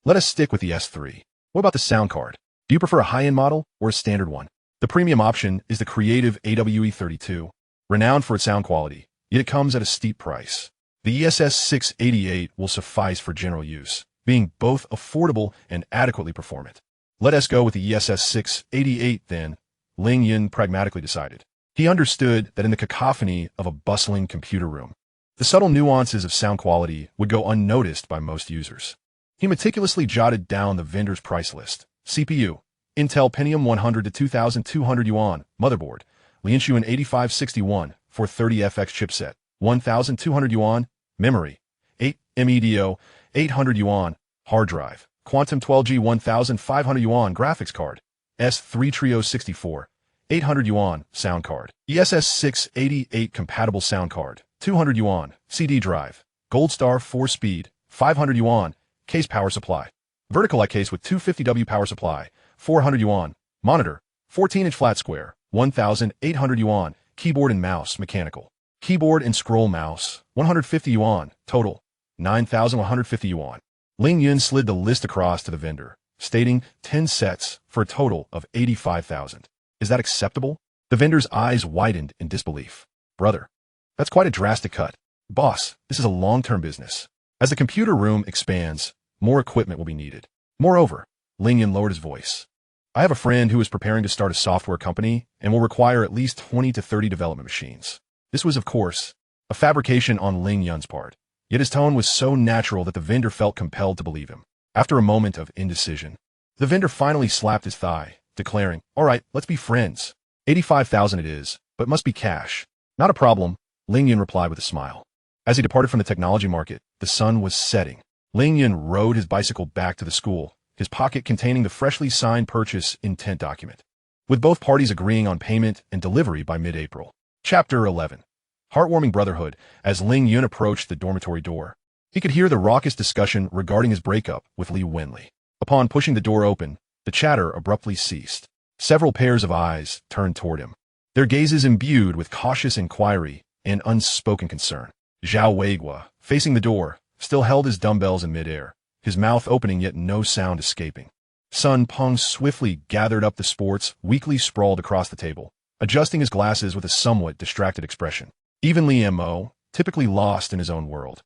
Let us stick with the S3. What about the sound card? Do you prefer a high-end model or a standard one? The premium option is the Creative AWE32, renowned for its sound quality, yet it comes at a steep price. The ESS 688 will suffice for general use, being both affordable and adequately performant. Let us go with the ESS 688 then, Ling Yun pragmatically decided. He understood that in the cacophony of a bustling computer room, the subtle nuances of sound quality would go unnoticed by most users. He meticulously jotted down the vendor's price list. CPU, Intel Pentium 100 to 2,200 yuan, motherboard, Ling Yun 8561, 430FX chipset, 1,200 yuan, memory, 8 MEDO, 800 yuan, hard drive, Quantum 12G 1,500 yuan graphics card, S3 Trio 64, 800 yuan, sound card, ESS 688 compatible sound card, 200 yuan, CD drive, Gold Star 4-speed, 500 yuan, case power supply, vertical light case with 250W power supply, 400 yuan, monitor, 14-inch flat square, 1,800 yuan, keyboard and mouse, mechanical, keyboard and scroll mouse, 150 yuan, total, 9,150 yuan. Ling Yun slid the list across to the vendor, stating 10 sets for a total of 85,000. Is that acceptable? The vendor's eyes widened in disbelief. Brother, that's quite a drastic cut. Boss, this is a long-term business. As the computer room expands, more equipment will be needed. Moreover, Ling Yun lowered his voice. I have a friend who is preparing to start a software company and will require at least 20 to 30 development machines. This was, of course, a fabrication on Ling Yun's part, yet his tone was so natural that the vendor felt compelled to believe him. After a moment of indecision, the vendor finally slapped his thigh, declaring, all right, let's be friends. 85,000 it is, but must be cash. Not a problem, Ling Yun replied with a smile. As he departed from the technology market, the sun was setting. Ling Yun rode his bicycle back to the school, his pocket containing the freshly signed purchase intent document, with both parties agreeing on payment and delivery by mid-April. Chapter 11. Heartwarming brotherhood. As Ling Yun approached the dormitory door, he could hear the raucous discussion regarding his breakup with Li Wenli. Upon pushing the door open, The chatter abruptly ceased. Several pairs of eyes turned toward him, their gazes imbued with cautious inquiry and unspoken concern. Zhao Weigua, facing the door, still held his dumbbells in midair, his mouth opening yet no sound escaping. Sun Peng swiftly gathered up the sports, weakly sprawled across the table, adjusting his glasses with a somewhat distracted expression. Even Li Mo, typically lost in his own world,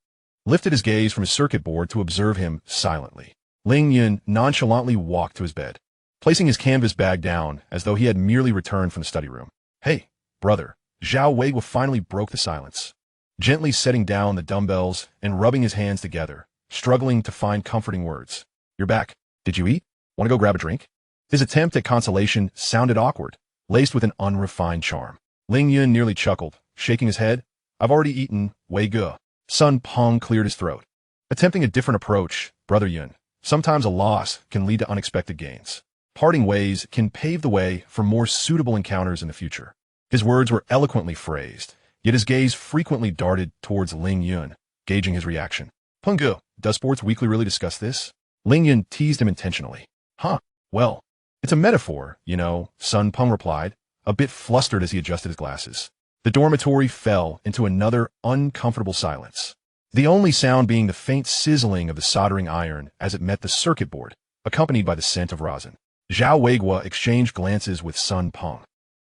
lifted his gaze from his circuit board to observe him silently. Ling Yun nonchalantly walked to his bed, placing his canvas bag down as though he had merely returned from the study room. "Hey, brother." Zhao Weigua finally broke the silence, gently setting down the dumbbells and rubbing his hands together, struggling to find comforting words. "You're back. Did you eat? Want to go grab a drink?" His attempt at consolation sounded awkward, laced with an unrefined charm. Ling Yun nearly chuckled, shaking his head. "I've already eaten, Wei Ge." Sun Peng cleared his throat, attempting a different approach. "Brother Yun, sometimes a loss can lead to unexpected gains. Parting ways can pave the way for more suitable encounters in the future." His words were eloquently phrased, yet his gaze frequently darted towards Ling Yun, gauging his reaction. "Peng Ge, does Sports Weekly really discuss this?" Ling Yun teased him intentionally. "Huh, well, it's a metaphor, you know," Sun Peng replied, a bit flustered as he adjusted his glasses. The dormitory fell into another uncomfortable silence, the only sound being the faint sizzling of the soldering iron as it met the circuit board, accompanied by the scent of rosin. Zhao Weigua exchanged glances with Sun Peng,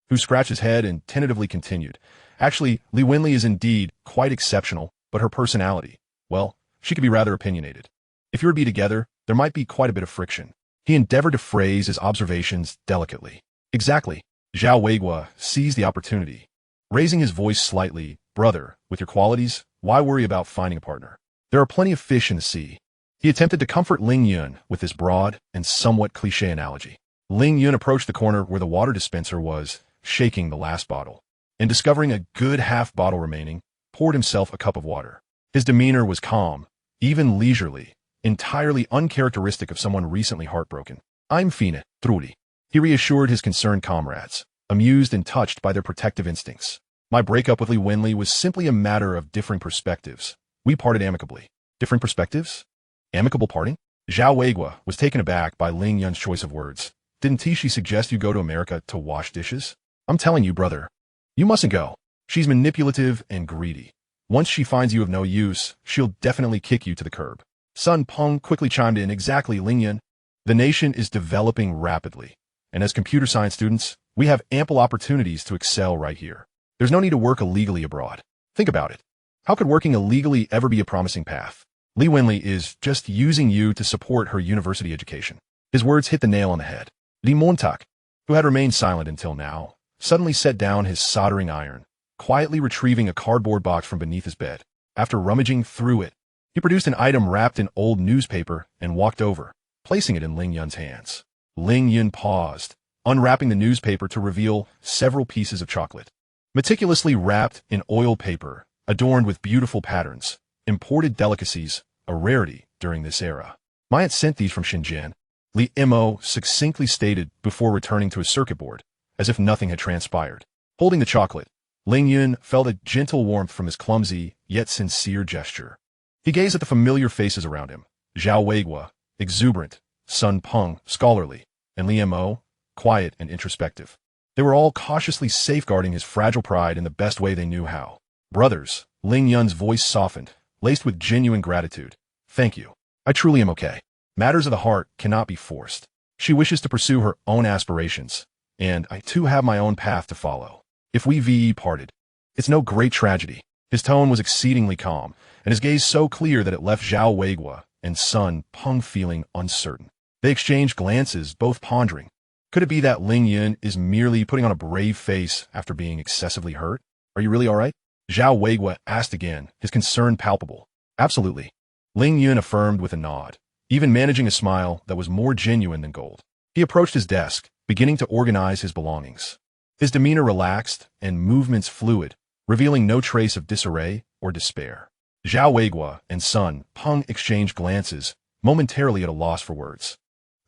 who scratched his head and tentatively continued. "Actually, Li Wenli is indeed quite exceptional, but her personality, well, she could be rather opinionated. If you were to be together, there might be quite a bit of friction." He endeavored to phrase his observations delicately. "Exactly." Zhao Weigua seized the opportunity, raising his voice slightly. "Brother, with your qualities, why worry about finding a partner? There are plenty of fish in the sea." He attempted to comfort Ling Yun with this broad and somewhat cliché analogy. Ling Yun approached the corner where the water dispenser was, shaking the last bottle, and discovering a good half bottle remaining, poured himself a cup of water. His demeanor was calm, even leisurely, entirely uncharacteristic of someone recently heartbroken. "I'm fine, Trudy," he reassured his concerned comrades, amused and touched by their protective instincts. "My breakup with Li Wenli was simply a matter of differing perspectives. We parted amicably." "Different perspectives? Amicable parting?" Zhao Weigua was taken aback by Ling Yun's choice of words. "Didn't Tishi suggest you go to America to wash dishes?" "I'm telling you, brother, you mustn't go. She's manipulative and greedy. Once she finds you of no use, she'll definitely kick you to the curb." Sun Peng quickly chimed in. "Exactly, Ling Yun. The nation is developing rapidly, and as computer science students, we have ample opportunities to excel right here. There's no need to work illegally abroad. Think about it. How could working illegally ever be a promising path? Li Wenli is just using you to support her university education." His words hit the nail on the head. Li Montak, who had remained silent until now, suddenly set down his soldering iron, quietly retrieving a cardboard box from beneath his bed. After rummaging through it, he produced an item wrapped in old newspaper and walked over, placing it in Ling Yun's hands. Ling Yun paused, unwrapping the newspaper to reveal several pieces of chocolate, meticulously wrapped in oil paper, adorned with beautiful patterns, imported delicacies, a rarity during this era. "My aunt sent these from Shenzhen," Li Mo succinctly stated before returning to his circuit board, as if nothing had transpired. Holding the chocolate, Ling Yun felt a gentle warmth from his clumsy, yet sincere gesture. He gazed at the familiar faces around him. Zhao Weigua, exuberant; Sun Peng, scholarly; and Li Mo, quiet and introspective. They were all cautiously safeguarding his fragile pride in the best way they knew how. "Brothers," Ling Yun's voice softened, laced with genuine gratitude. "Thank you. I truly am okay. Matters of the heart cannot be forced. She wishes to pursue her own aspirations, and I too have my own path to follow. If we VE parted, it's no great tragedy." His tone was exceedingly calm, and his gaze so clear that it left Zhao Weigua and Sun Peng feeling uncertain. They exchanged glances, both pondering. Could it be that Ling Yun is merely putting on a brave face after being excessively hurt? "Are you really all right?" Zhao Weigua asked again, his concern palpable. "Absolutely," Ling Yun affirmed with a nod, even managing a smile that was more genuine than gold. He approached his desk, beginning to organize his belongings. His demeanor relaxed and movements fluid, revealing no trace of disarray or despair. Zhao Weigua and Sun Peng exchanged glances, momentarily at a loss for words.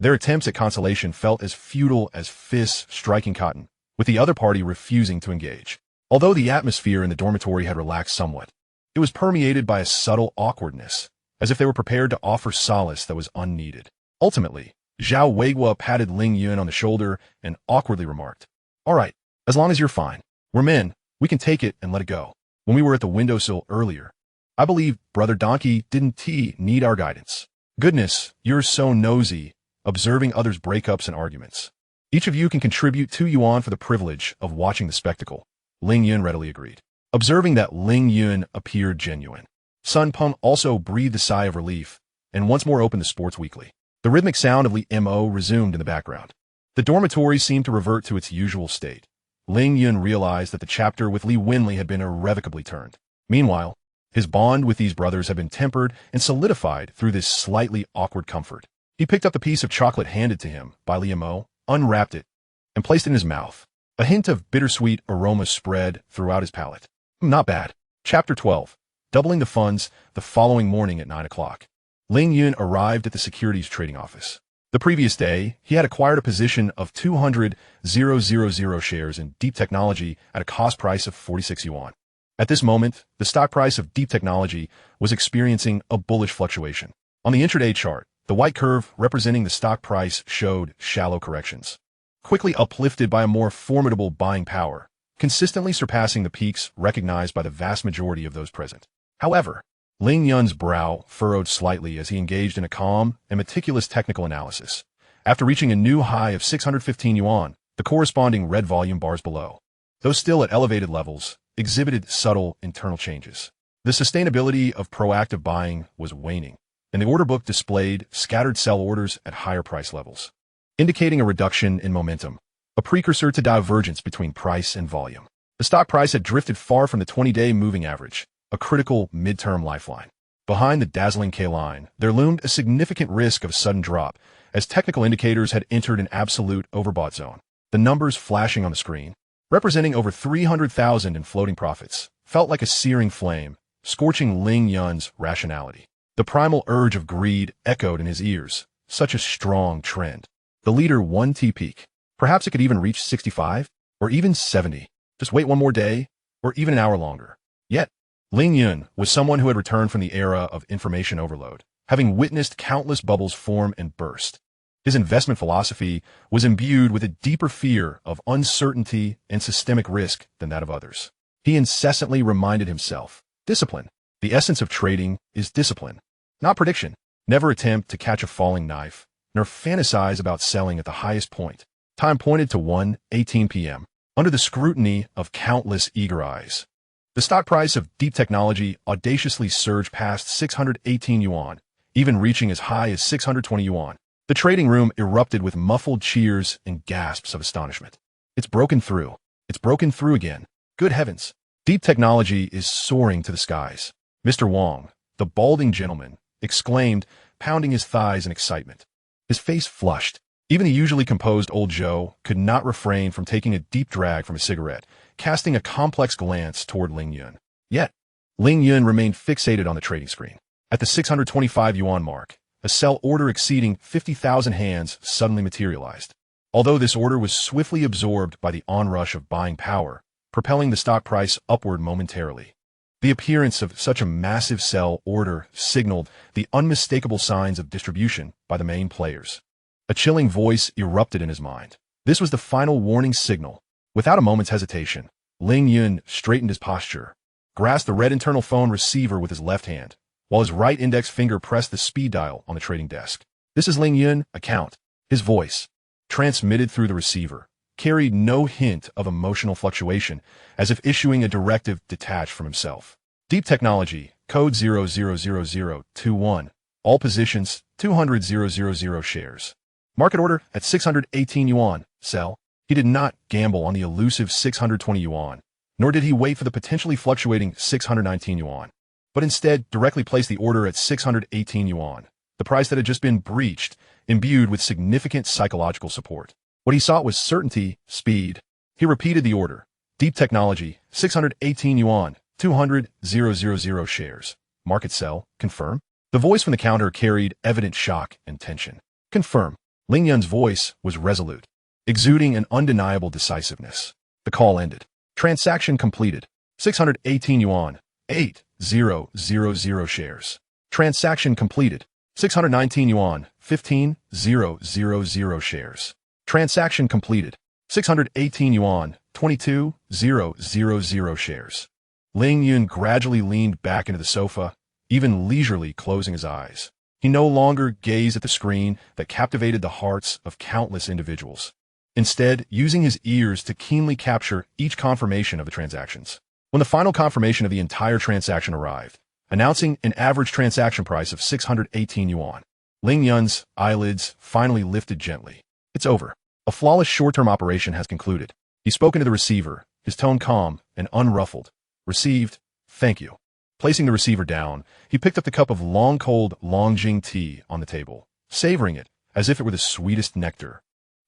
Their attempts at consolation felt as futile as fists striking cotton, with the other party refusing to engage. Although the atmosphere in the dormitory had relaxed somewhat, it was permeated by a subtle awkwardness, as if they were prepared to offer solace that was unneeded. Ultimately, Zhao Weiguo patted Ling Yun on the shoulder and awkwardly remarked, "All right, as long as you're fine. We're men, we can take it and let it go. When we were at the windowsill earlier, I believe Brother Donkey didn't need our guidance. Goodness, you're so nosy, observing others' breakups and arguments. Each of you can contribute 2 yuan for the privilege of watching the spectacle." Ling Yun readily agreed. Observing that Ling Yun appeared genuine, Sun Peng also breathed a sigh of relief and once more opened the Sports Weekly. The rhythmic sound of Li Mo resumed in the background. The dormitory seemed to revert to its usual state. Ling Yun realized that the chapter with Li Winley had been irrevocably turned. Meanwhile, his bond with these brothers had been tempered and solidified through this slightly awkward comfort. He picked up the piece of chocolate handed to him by Li Mo, unwrapped it, and placed it in his mouth. A hint of bittersweet aroma spread throughout his palate. Not bad. Chapter 12. Doubling the funds the following morning at 9 o'clock. Ling Yun arrived at the securities trading office. The previous day, he had acquired a position of 200,000 shares in Deep Technology at a cost price of 46 yuan. At this moment, the stock price of Deep Technology was experiencing a bullish fluctuation. On the intraday chart, the white curve representing the stock price showed shallow corrections, quickly uplifted by a more formidable buying power, consistently surpassing the peaks recognized by the vast majority of those present. However, Ling Yun's brow furrowed slightly as he engaged in a calm and meticulous technical analysis. After reaching a new high of 615 yuan, the corresponding red volume bars below, though still at elevated levels, exhibited subtle internal changes. The sustainability of proactive buying was waning, and the order book displayed scattered sell orders at higher price levels, indicating a reduction in momentum, a precursor to divergence between price and volume. The stock price had drifted far from the 20-day moving average, a critical midterm lifeline. Behind the dazzling K-line, there loomed a significant risk of sudden drop, as technical indicators had entered an absolute overbought zone. The numbers flashing on the screen, representing over 300,000 in floating profits, felt like a searing flame, scorching Ling Yun's rationality. The primal urge of greed echoed in his ears, such a strong trend. The leader 1T peak. Perhaps it could even reach 65, or even 70. Just wait one more day, or even an hour longer. Yet, Ling Yun was someone who had returned from the era of information overload, having witnessed countless bubbles form and burst. His investment philosophy was imbued with a deeper fear of uncertainty and systemic risk than that of others. He incessantly reminded himself, discipline. The essence of trading is discipline, not prediction. Never attempt to catch a falling knife, nor fantasize about selling at the highest point. Time pointed to 1:18 p.m. Under the scrutiny of countless eager eyes, the stock price of Deep Technology audaciously surged past 618 yuan, even reaching as high as 620 yuan. The trading room erupted with muffled cheers and gasps of astonishment. It's broken through. It's broken through again. Good heavens. Deep Technology is soaring to the skies. Mr. Wong, the balding gentleman, exclaimed, pounding his thighs in excitement. His face flushed. Even the usually composed old Joe could not refrain from taking a deep drag from a cigarette, casting a complex glance toward Ling Yun. Yet, Ling Yun remained fixated on the trading screen. At the 625 yuan mark, a sell order exceeding 50,000 hands suddenly materialized. Although this order was swiftly absorbed by the onrush of buying power, propelling the stock price upward momentarily. The appearance of such a massive sell order signaled the unmistakable signs of distribution by the main players. A chilling voice erupted in his mind. This was the final warning signal. Without a moment's hesitation, Ling Yun straightened his posture, grasped the red internal phone receiver with his left hand, while his right index finger pressed the speed dial on the trading desk. "This is Ling Yun, account." His voice, transmitted through the receiver, carried no hint of emotional fluctuation, as if issuing a directive detached from himself. Deep Technology, code 000021, all positions, 200,000 shares. Market order at 618 yuan, sell. He did not gamble on the elusive 620 yuan, nor did he wait for the potentially fluctuating 619 yuan, but instead directly placed the order at 618 yuan, the price that had just been breached, imbued with significant psychological support. What he sought was certainty, speed. He repeated the order. Deep Technology, 618 yuan, 200,000 shares. Market sell, confirm. The voice from the counter carried evident shock and tension. Confirm. Ling Yun's voice was resolute, exuding an undeniable decisiveness. The call ended. Transaction completed. 618 yuan, 8,000 shares. Transaction completed. 619 yuan, 15,000 shares. Transaction completed. 618 yuan, 22,000 shares. Ling Yun gradually leaned back into the sofa, even leisurely closing his eyes. He no longer gazed at the screen that captivated the hearts of countless individuals, instead using his ears to keenly capture each confirmation of the transactions. When the final confirmation of the entire transaction arrived, announcing an average transaction price of 618 yuan, Ling Yun's eyelids finally lifted gently. It's over. A flawless short-term operation has concluded. He spoke into the receiver, his tone calm and unruffled. Received. Thank you. Placing the receiver down, he picked up the cup of long-cold Longjing tea on the table, savoring it as if it were the sweetest nectar.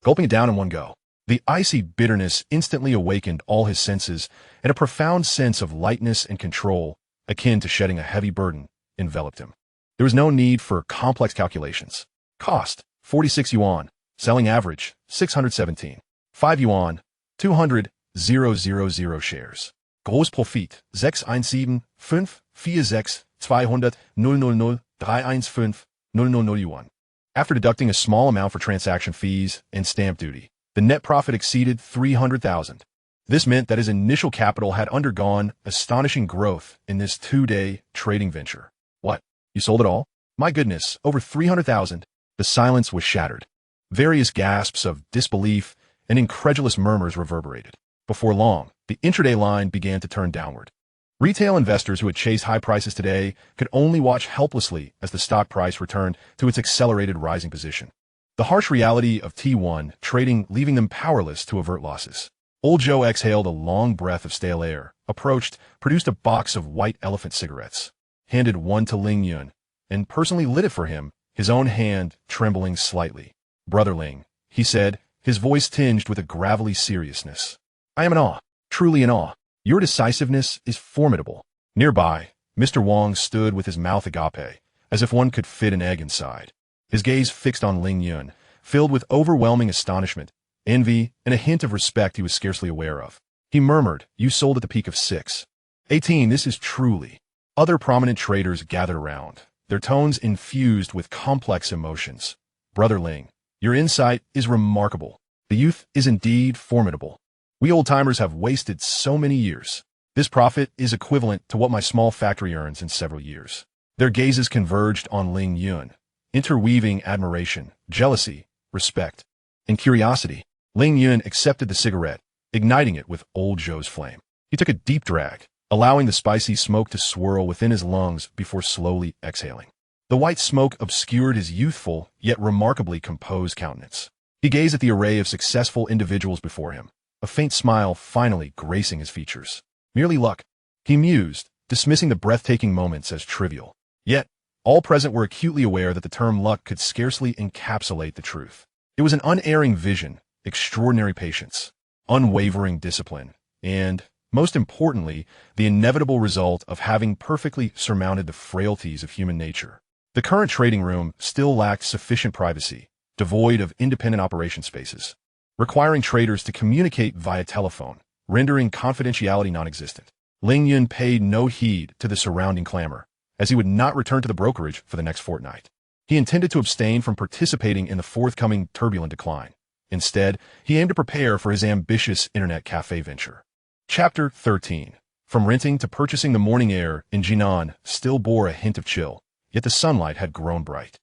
Gulping it down in one go, the icy bitterness instantly awakened all his senses, and a profound sense of lightness and control, akin to shedding a heavy burden, enveloped him. There was no need for complex calculations. Cost, 46 yuan. Selling average, 617. 5 yuan, 200,000 shares. Großprofit, 617,546,200,000,315,000 yuan. After deducting a small amount for transaction fees and stamp duty, the net profit exceeded 300,000. This meant that his initial capital had undergone astonishing growth in this 2-day trading venture. What? You sold it all? My goodness, over 300,000. The silence was shattered. Various gasps of disbelief and incredulous murmurs reverberated. Before long, the intraday line began to turn downward. Retail investors who had chased high prices today could only watch helplessly as the stock price returned to its accelerated rising position. The harsh reality of T1 trading leaving them powerless to avert losses. Old Joe exhaled a long breath of stale air, approached, produced a box of white elephant cigarettes, handed one to Ling Yun, and personally lit it for him, his own hand trembling slightly. Brother Ling, he said, his voice tinged with a gravelly seriousness. I am in awe, truly in awe. Your decisiveness is formidable. Nearby, Mr. Wong stood with his mouth agape, as if one could fit an egg inside. His gaze fixed on Ling Yun, filled with overwhelming astonishment, envy, and a hint of respect he was scarcely aware of. He murmured, you sold at the peak of 618. This is truly. Other prominent traders gathered around, their tones infused with complex emotions. Brother Ling, your insight is remarkable. The youth is indeed formidable. We old-timers have wasted so many years. This profit is equivalent to what my small factory earns in several years. Their gazes converged on Ling Yun, interweaving admiration, jealousy, respect, and curiosity. Ling Yun accepted the cigarette, igniting it with old Joe's flame. He took a deep drag, allowing the spicy smoke to swirl within his lungs before slowly exhaling. The white smoke obscured his youthful, yet remarkably composed countenance. He gazed at the array of successful individuals before him, a faint smile finally gracing his features. Merely luck, he mused, dismissing the breathtaking moments as trivial. Yet, all present were acutely aware that the term luck could scarcely encapsulate the truth. It was an unerring vision, extraordinary patience, unwavering discipline, and, most importantly, the inevitable result of having perfectly surmounted the frailties of human nature. The current trading room still lacked sufficient privacy, devoid of independent operation spaces, requiring traders to communicate via telephone, rendering confidentiality non-existent. Ling Yun paid no heed to the surrounding clamor, as he would not return to the brokerage for the next fortnight. He intended to abstain from participating in the forthcoming turbulent decline. Instead, he aimed to prepare for his ambitious internet cafe venture. Chapter 13. From renting to purchasing, the morning air in Jinan still bore a hint of chill, yet the sunlight had grown bright.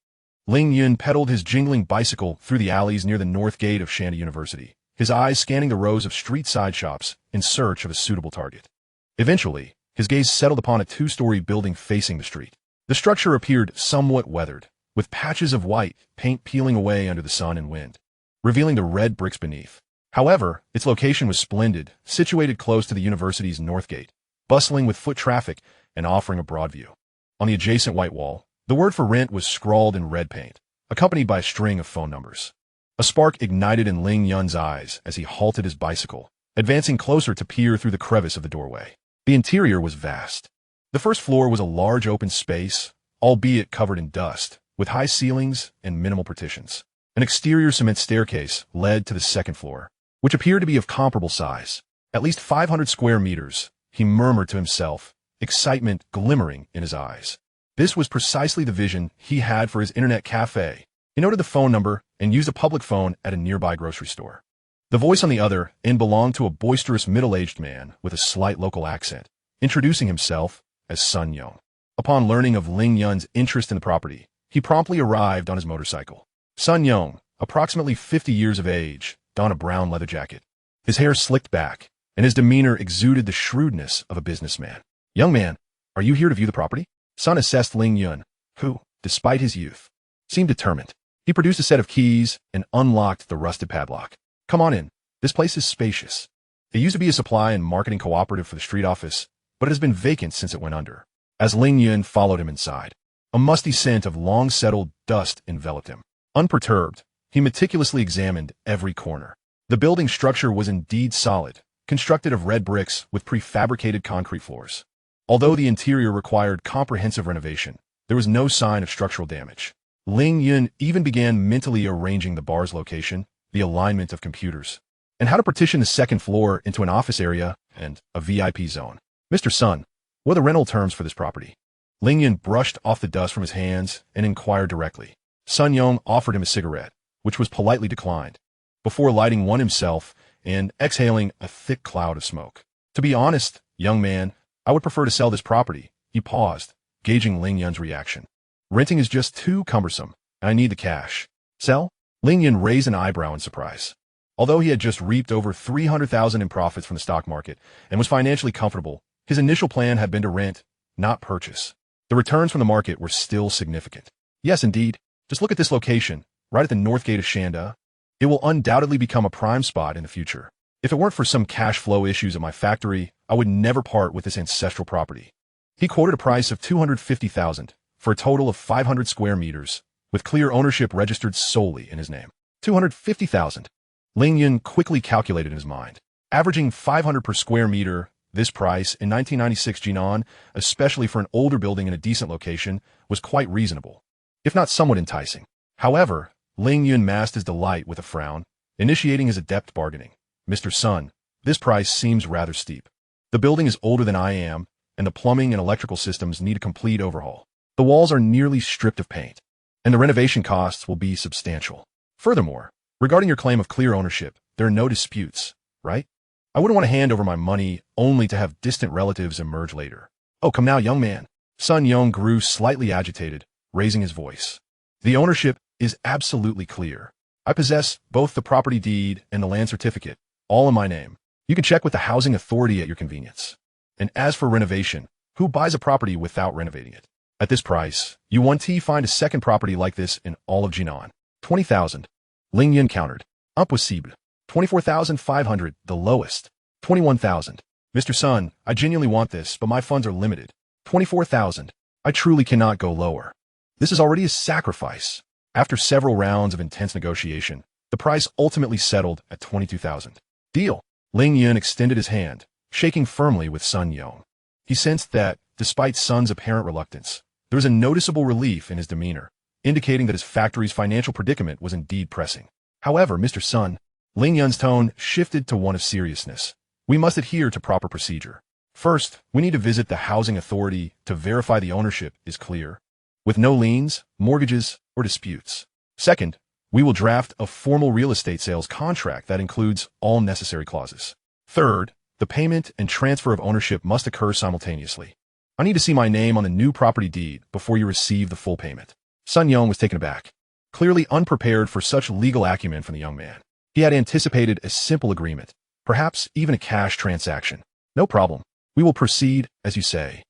Ling Yun pedaled his jingling bicycle through the alleys near the north gate of Shandy University, his eyes scanning the rows of street-side shops in search of a suitable target. Eventually, his gaze settled upon a 2-story building facing the street. The structure appeared somewhat weathered, with patches of white paint peeling away under the sun and wind, revealing the red bricks beneath. However, its location was splendid, situated close to the university's north gate, bustling with foot traffic and offering a broad view. On the adjacent white wall, the word for rent was scrawled in red paint, accompanied by a string of phone numbers. A spark ignited in Ling Yun's eyes as he halted his bicycle, advancing closer to peer through the crevice of the doorway. The interior was vast. The first floor was a large open space, albeit covered in dust, with high ceilings and minimal partitions. An exterior cement staircase led to the second floor, which appeared to be of comparable size. At least 500 square meters, he murmured to himself, excitement glimmering in his eyes. This was precisely the vision he had for his internet cafe. He noted the phone number and used a public phone at a nearby grocery store. The voice on the other end belonged to a boisterous middle-aged man with a slight local accent, introducing himself as Sun Yun. Upon learning of Ling Yun's interest in the property, he promptly arrived on his motorcycle. Sun Yun, approximately 50 years of age, donned a brown leather jacket. His hair slicked back, and his demeanor exuded the shrewdness of a businessman. "Young man, are you here to view the property?" Sun assessed Ling Yun, who, despite his youth, seemed determined. He produced a set of keys and unlocked the rusted padlock. "Come on in. This place is spacious. It used to be a supply and marketing cooperative for the street office, but it has been vacant since it went under." As Ling Yun followed him inside, a musty scent of long-settled dust enveloped him. Unperturbed, he meticulously examined every corner. The building structure was indeed solid, constructed of red bricks with prefabricated concrete floors. Although the interior required comprehensive renovation, there was no sign of structural damage. Ling Yun even began mentally arranging the bar's location, the alignment of computers, and how to partition the second floor into an office area and a VIP zone. "Mr. Sun, what are the rental terms for this property?" Ling Yun brushed off the dust from his hands and inquired directly. Sun Yun offered him a cigarette, which was politely declined, before lighting one himself and exhaling a thick cloud of smoke. "To be honest, young man, I would prefer to sell this property." He paused, gauging Ling Yun's reaction. "Renting is just too cumbersome, and I need the cash." "Sell?" Ling Yun raised an eyebrow in surprise. Although he had just reaped over $300,000 in profits from the stock market and was financially comfortable, his initial plan had been to rent, not purchase. The returns from the market were still significant. "Yes, indeed. Just look at this location, right at the north gate of Shanda. It will undoubtedly become a prime spot in the future. If it weren't for some cash flow issues at my factory, I would never part with this ancestral property." He quoted a price of $250,000 for a total of 500 square meters, with clear ownership registered solely in his name. 250,000. Ling Yun quickly calculated in his mind. Averaging 500 per square meter, this price in 1996 Jinan, especially for an older building in a decent location, was quite reasonable, if not somewhat enticing. However, Ling Yun masked his delight with a frown, initiating his adept bargaining. "Mr. Sun, this price seems rather steep. The building is older than I am, and the plumbing and electrical systems need a complete overhaul. The walls are nearly stripped of paint, and the renovation costs will be substantial. Furthermore, regarding your claim of clear ownership, there are no disputes, right? I wouldn't want to hand over my money only to have distant relatives emerge later." "Oh, come now, young man." Sun Yun grew slightly agitated, raising his voice. "The ownership is absolutely clear. I possess both the property deed and the land certificate, all in my name. You can check with the housing authority at your convenience. And as for renovation, who buys a property without renovating it? At this price, you won't find a second property like this in all of Jinan." 20,000. Ling Yun countered. "Impossible. 24,500, the lowest." 21,000. "Mr. Sun, I genuinely want this, but my funds are limited." 24,000. "I truly cannot go lower. This is already a sacrifice." After several rounds of intense negotiation, the price ultimately settled at 22,000. "Deal." Ling Yun extended his hand, shaking firmly with Sun Yun. He sensed that, despite Sun's apparent reluctance, there was a noticeable relief in his demeanor, indicating that his factory's financial predicament was indeed pressing. "However, Mr. Sun," Ling Yun's tone shifted to one of seriousness, "we must adhere to proper procedure. First, we need to visit the housing authority to verify the ownership is clear, with no liens, mortgages, or disputes. Second, we will draft a formal real estate sales contract that includes all necessary clauses. Third, the payment and transfer of ownership must occur simultaneously. I need to see my name on the new property deed before you receive the full payment." Sun Yun was taken aback, clearly unprepared for such legal acumen from the young man. He had anticipated a simple agreement, perhaps even a cash transaction. "No problem. We will proceed, as you say."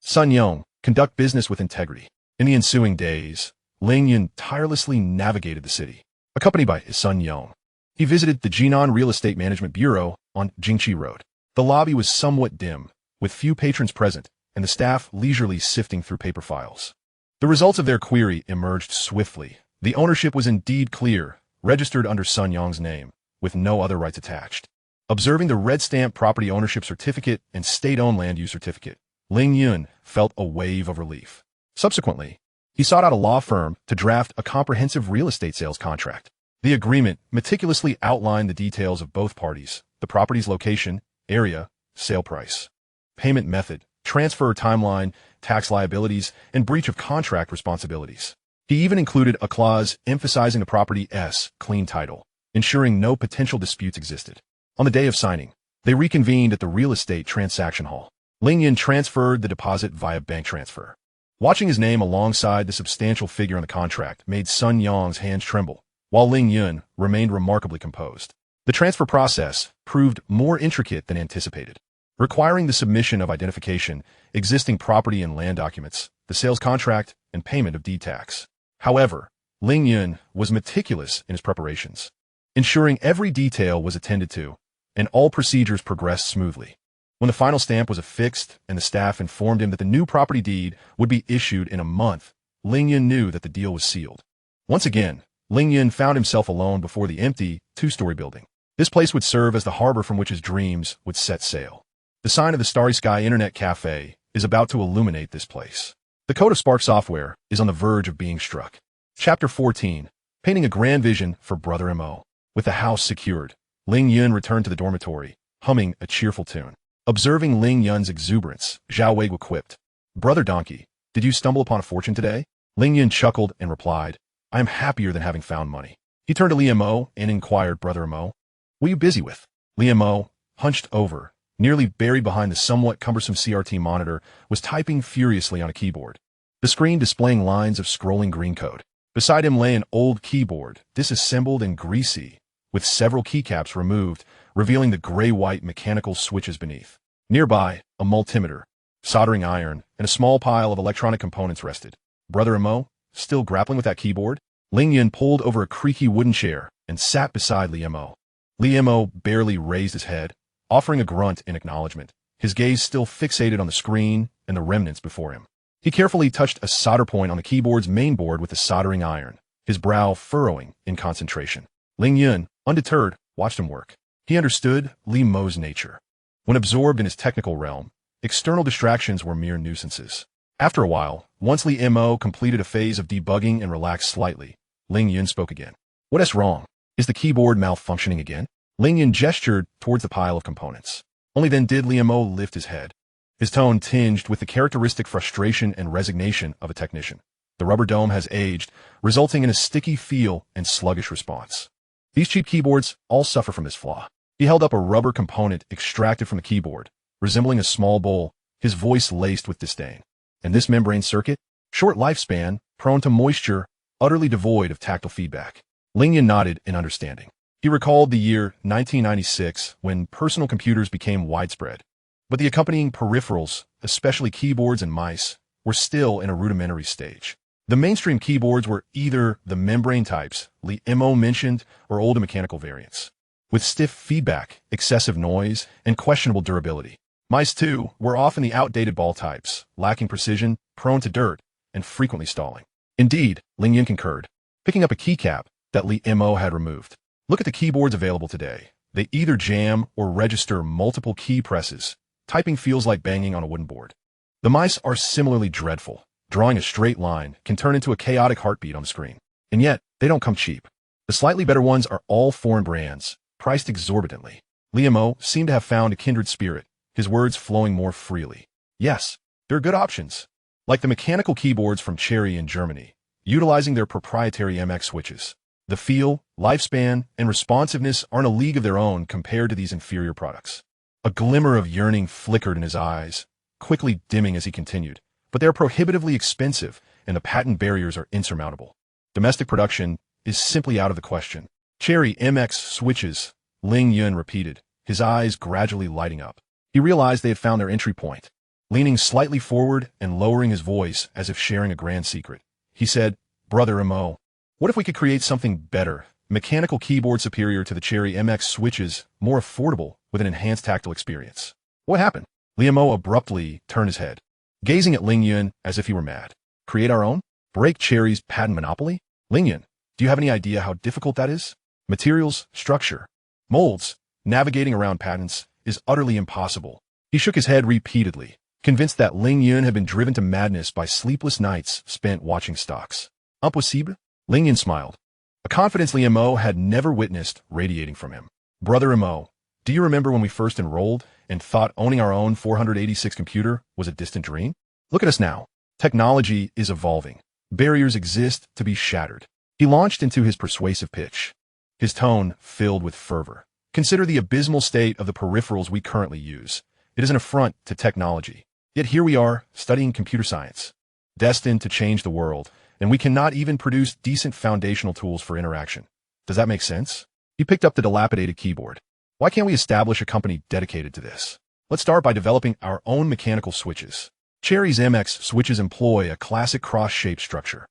Sun Yun, conduct business with integrity. In the ensuing days, Ling Yun tirelessly navigated the city, accompanied by Sun Yun. He visited the Jinan Real Estate Management Bureau on Jingqi Road. The lobby was somewhat dim, with few patrons present, and the staff leisurely sifting through paper files. The results of their query emerged swiftly. The ownership was indeed clear, registered under Sun Yun's name, with no other rights attached. Observing the red stamp property ownership certificate and state-owned land use certificate, Ling Yun felt a wave of relief. Subsequently, he sought out a law firm to draft a comprehensive real estate sales contract. The agreement meticulously outlined the details of both parties, the property's location, area, sale price, payment method, transfer timeline, tax liabilities, and breach of contract responsibilities. He even included a clause emphasizing the property's clean title, ensuring no potential disputes existed. On the day of signing, they reconvened at the real estate transaction hall. Ling Yun transferred the deposit via bank transfer. Watching his name alongside the substantial figure on the contract made Sun Yang's hands tremble, while Ling Yun remained remarkably composed. The transfer process proved more intricate than anticipated, requiring the submission of identification, existing property and land documents, the sales contract, and payment of deed tax. However, Ling Yun was meticulous in his preparations, ensuring every detail was attended to, and all procedures progressed smoothly. When the final stamp was affixed and the staff informed him that the new property deed would be issued in a month, Ling Yun knew that the deal was sealed. Once again, Ling Yun found himself alone before the empty, two-story building. This place would serve as the harbor from which his dreams would set sail. The sign of the Starry Sky Internet Cafe is about to illuminate this place. The code of Spark software is on the verge of being struck. Chapter 14, Painting a Grand Vision for Brother Mo. With the house secured, Ling Yun returned to the dormitory, humming a cheerful tune. Observing Ling Yun's exuberance, Zhao Wei quipped, "Brother Donkey, did you stumble upon a fortune today?" Ling Yun chuckled and replied, "I am happier than having found money." He turned to Li Mo and inquired, "Brother Mo, what are you busy with?" Li Mo, hunched over, nearly buried behind the somewhat cumbersome CRT monitor, was typing furiously on a keyboard, the screen displaying lines of scrolling green code. Beside him lay an old keyboard, disassembled and greasy, with several keycaps removed, revealing the gray-white mechanical switches beneath. Nearby, a multimeter, soldering iron, and a small pile of electronic components rested. Brother Mo, still grappling with that keyboard? Ling Yun pulled over a creaky wooden chair and sat beside Li Mo. Li Mo barely raised his head, offering a grunt in acknowledgement, his gaze still fixated on the screen and the remnants before him. He carefully touched a solder point on the keyboard's mainboard with the soldering iron, his brow furrowing in concentration. Ling Yun, undeterred, watched him work. He understood Li Mo's nature. When absorbed in his technical realm, external distractions were mere nuisances. After a while, once Li Mo completed a phase of debugging and relaxed slightly, Ling Yun spoke again. "What is wrong? Is the keyboard malfunctioning again?" Ling Yun gestured towards the pile of components. Only then did Li Mo lift his head, his tone tinged with the characteristic frustration and resignation of a technician. "The rubber dome has aged, resulting in a sticky feel and sluggish response. These cheap keyboards all suffer from this flaw." He held up a rubber component extracted from the keyboard, resembling a small bowl, his voice laced with disdain. "And this membrane circuit? Short lifespan, prone to moisture, utterly devoid of tactile feedback." Ling Yun nodded in understanding. He recalled the year 1996 when personal computers became widespread, but the accompanying peripherals, especially keyboards and mice, were still in a rudimentary stage. The mainstream keyboards were either the membrane types Li Mo mentioned or older mechanical variants, with stiff feedback, excessive noise, and questionable durability. Mice, too, were often the outdated ball types, lacking precision, prone to dirt, and frequently stalling. Indeed, Ling Yun concurred, picking up a keycap that Li Mo had removed. "Look at the keyboards available today. They either jam or register multiple key presses. Typing feels like banging on a wooden board. The mice are similarly dreadful. Drawing a straight line can turn into a chaotic heartbeat on the screen. And yet, they don't come cheap. The slightly better ones are all foreign brands, priced exorbitantly." Li Mo seemed to have found a kindred spirit, his words flowing more freely. "Yes, there are good options, like the mechanical keyboards from Cherry in Germany, utilizing their proprietary MX switches. The feel, lifespan, and responsiveness are in a league of their own compared to these inferior products." A glimmer of yearning flickered in his eyes, quickly dimming as he continued. "But they are prohibitively expensive, and the patent barriers are insurmountable. Domestic production is simply out of the question." "Cherry MX switches," Ling Yun repeated, his eyes gradually lighting up. He realized they had found their entry point. Leaning slightly forward and lowering his voice as if sharing a grand secret, he said, "Brother Mo, what if we could create something better, mechanical keyboard superior to the Cherry MX switches, more affordable, with an enhanced tactile experience?" "What happened?" Li Mo abruptly turned his head, gazing at Ling Yun as if he were mad. "Create our own? Break Cherry's patent monopoly? Ling Yun, do you have any idea how difficult that is? Materials, structure, molds, navigating around patents is utterly impossible." He shook his head repeatedly, convinced that Ling Yun had been driven to madness by sleepless nights spent watching stocks. "Impossible?" Ling Yun smiled, a confidence Li Mo had never witnessed radiating from him. "Brother Mo, Do you remember when we first enrolled and thought owning our own 486 computer was a distant dream? Look at us now. Technology is evolving. Barriers exist to be shattered. He launched into his persuasive pitch, his tone filled with fervor. Consider the abysmal state of the peripherals we currently use. It is an affront to technology. Yet here we are, studying computer science, destined to change the world, and we cannot even produce decent foundational tools for interaction. Does that make sense? He picked up the dilapidated keyboard. Why can't we establish a company dedicated to this? Let's start by developing our own mechanical switches. Cherry's MX switches employ a classic cross-shaped structure.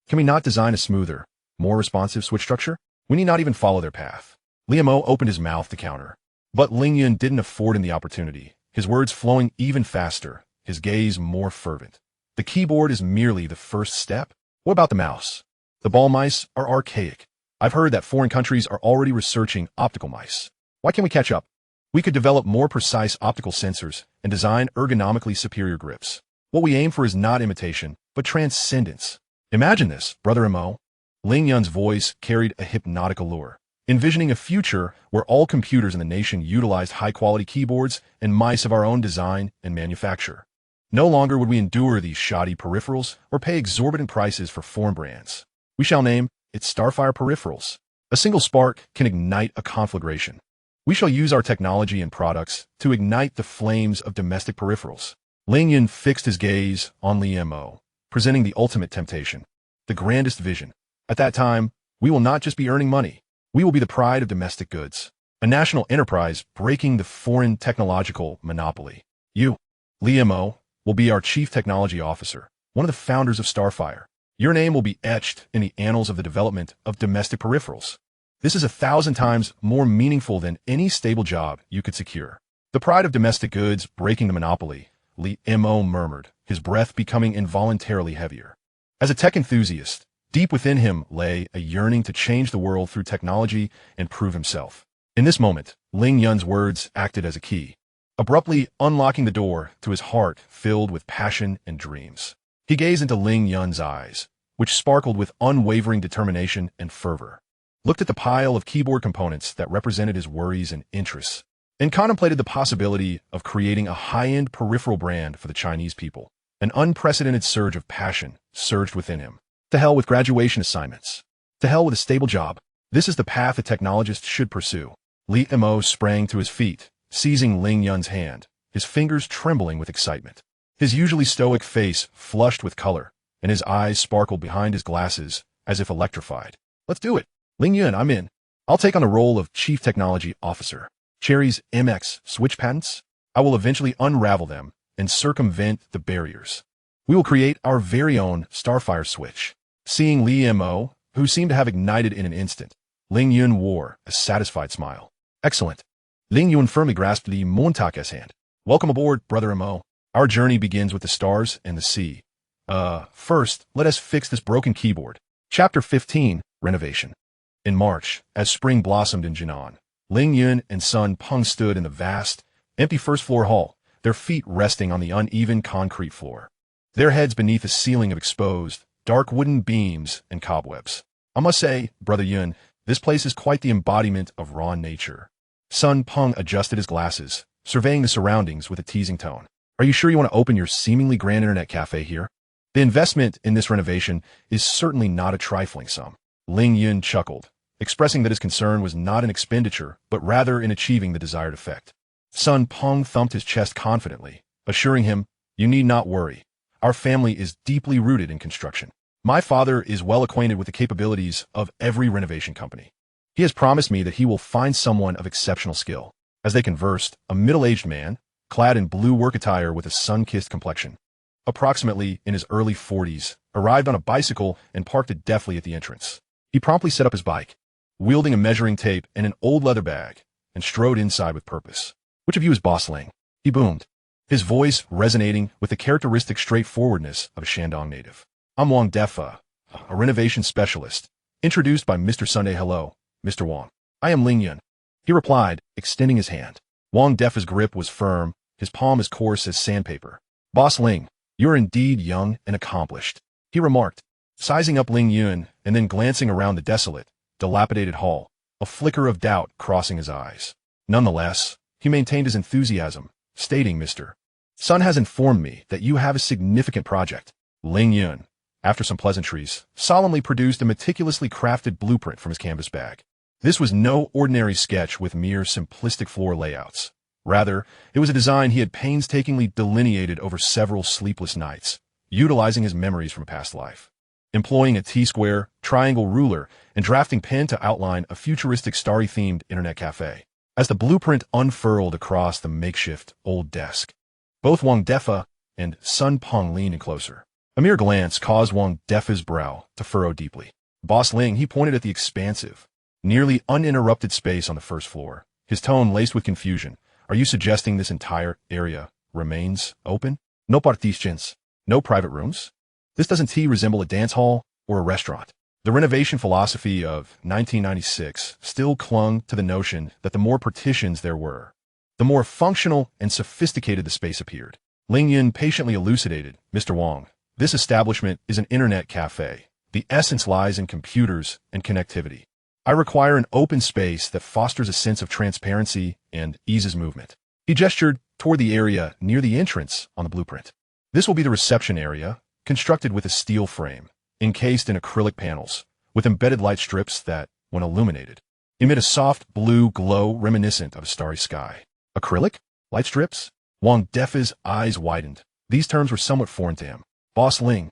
Can we not design a smoother, more responsive switch structure? We need not even follow their path. Liam opened his mouth to counter, but Ling Yun didn't afford him the opportunity, his words flowing even faster, his gaze more fervent. The keyboard is merely the first step. What about the mouse? The ball mice are archaic. I've heard that foreign countries are already researching optical mice. Why can't we catch up? We could develop more precise optical sensors and design ergonomically superior grips. What we aim for is not imitation, but transcendence. Imagine this, Brother Mo. Ling Yun's voice carried a hypnotic allure, envisioning a future where all computers in the nation utilized high-quality keyboards and mice of our own design and manufacture. No longer would we endure these shoddy peripherals or pay exorbitant prices for foreign brands. We shall name it Starfire Peripherals. A single spark can ignite a conflagration. We shall use our technology and products to ignite the flames of domestic peripherals. Ling Yun fixed his gaze on Liam O, presenting the ultimate temptation, the grandest vision. At that time, we will not just be earning money. We will be the pride of domestic goods, a national enterprise breaking the foreign technological monopoly. You, Liam O, will be our chief technology officer, one of the founders of Starfire. Your name will be etched in the annals of the development of domestic peripherals. This is 1,000 times more meaningful than any stable job you could secure. The pride of domestic goods breaking the monopoly, Liam O murmured, his breath becoming involuntarily heavier. As a tech enthusiast, deep within him lay a yearning to change the world through technology and prove himself. In this moment, Ling Yun's words acted as a key, abruptly unlocking the door to his heart filled with passion and dreams. He gazed into Ling Yun's eyes, which sparkled with unwavering determination and fervor, looked at the pile of keyboard components that represented his worries and interests, and contemplated the possibility of creating a high-end peripheral brand for the Chinese people. An unprecedented surge of passion surged within him. To hell with graduation assignments. To hell with a stable job. This is the path a technologist should pursue. Li Mo sprang to his feet, seizing Ling Yun's hand, his fingers trembling with excitement. His usually stoic face flushed with color, and his eyes sparkled behind his glasses as if electrified. Let's do it. Ling Yun, I'm in. I'll take on the role of Chief Technology Officer. Cherry's MX switch patents? I will eventually unravel them and circumvent the barriers. We will create our very own Starfire switch. Seeing Li Mo, who seemed to have ignited in an instant, Ling Yun wore a satisfied smile. Excellent. Ling Yun firmly grasped Li Montake's hand. Welcome aboard, Brother Mo. Our journey begins with the stars and the sea. First, let us fix this broken keyboard. Chapter 15, Renovation. In March, as spring blossomed in Jinan, Ling Yun and son Peng stood in the vast, empty first-floor hall, their feet resting on the uneven concrete floor, their heads beneath a ceiling of exposed, dark wooden beams and cobwebs. I must say, Brother Yun, this place is quite the embodiment of raw nature. Son Peng adjusted his glasses, surveying the surroundings with a teasing tone. Are you sure you want to open your seemingly grand internet cafe here? The investment in this renovation is certainly not a trifling sum. Ling Yun chuckled, expressing that his concern was not in expenditure, but rather in achieving the desired effect. Son Peng thumped his chest confidently, assuring him, you need not worry. Our family is deeply rooted in construction. My father is well acquainted with the capabilities of every renovation company. He has promised me that he will find someone of exceptional skill. As they conversed, a middle-aged man, clad in blue work attire with a sun-kissed complexion, approximately in his early 40s, arrived on a bicycle and parked it deftly at the entrance. He promptly set up his bike, wielding a measuring tape and an old leather bag, and strode inside with purpose. Which of you is Boss Ling? He boomed, his voice resonating with the characteristic straightforwardness of a Shandong native. I'm Wang Defa, a renovation specialist, introduced by Mr. Sunday. Hello, Mr. Wang. I am Ling Yun. He replied, extending his hand. Wang Defa's grip was firm, his palm as coarse as sandpaper. Boss Ling, you're indeed young and accomplished, he remarked, sizing up Ling Yun and then glancing around the desolate, dilapidated hall, a flicker of doubt crossing his eyes. Nonetheless, he maintained his enthusiasm, stating, "Mr. Sun has informed me that you have a significant project." Ling Yun, after some pleasantries, solemnly produced a meticulously crafted blueprint from his canvas bag. This was no ordinary sketch with mere simplistic floor layouts. Rather, it was a design he had painstakingly delineated over several sleepless nights, utilizing his memories from a past life. Employing a T-square, triangle ruler, and drafting pen to outline a futuristic starry-themed internet cafe. As the blueprint unfurled across the makeshift old desk, both Wang Defa and Sun Peng leaned in closer. A mere glance caused Wang Defa's brow to furrow deeply. Boss Ling, he pointed at the expansive, nearly uninterrupted space on the first floor, his tone laced with confusion. "Are you suggesting this entire area remains open? No partitions, no private rooms? This doesn't resemble a dance hall or a restaurant." The renovation philosophy of 1996 still clung to the notion that the more partitions there were, the more functional and sophisticated the space appeared. Ling Yun patiently elucidated, "Mr. Wang, this establishment is an internet cafe. The essence lies in computers and connectivity. I require an open space that fosters a sense of transparency and eases movement." He gestured toward the area near the entrance on the blueprint. "This will be the reception area, constructed with a steel frame, encased in acrylic panels, with embedded light strips that, when illuminated, emit a soft blue glow reminiscent of a starry sky." Acrylic? Light strips? Wang Defa's eyes widened. These terms were somewhat foreign to him. "Boss Ling,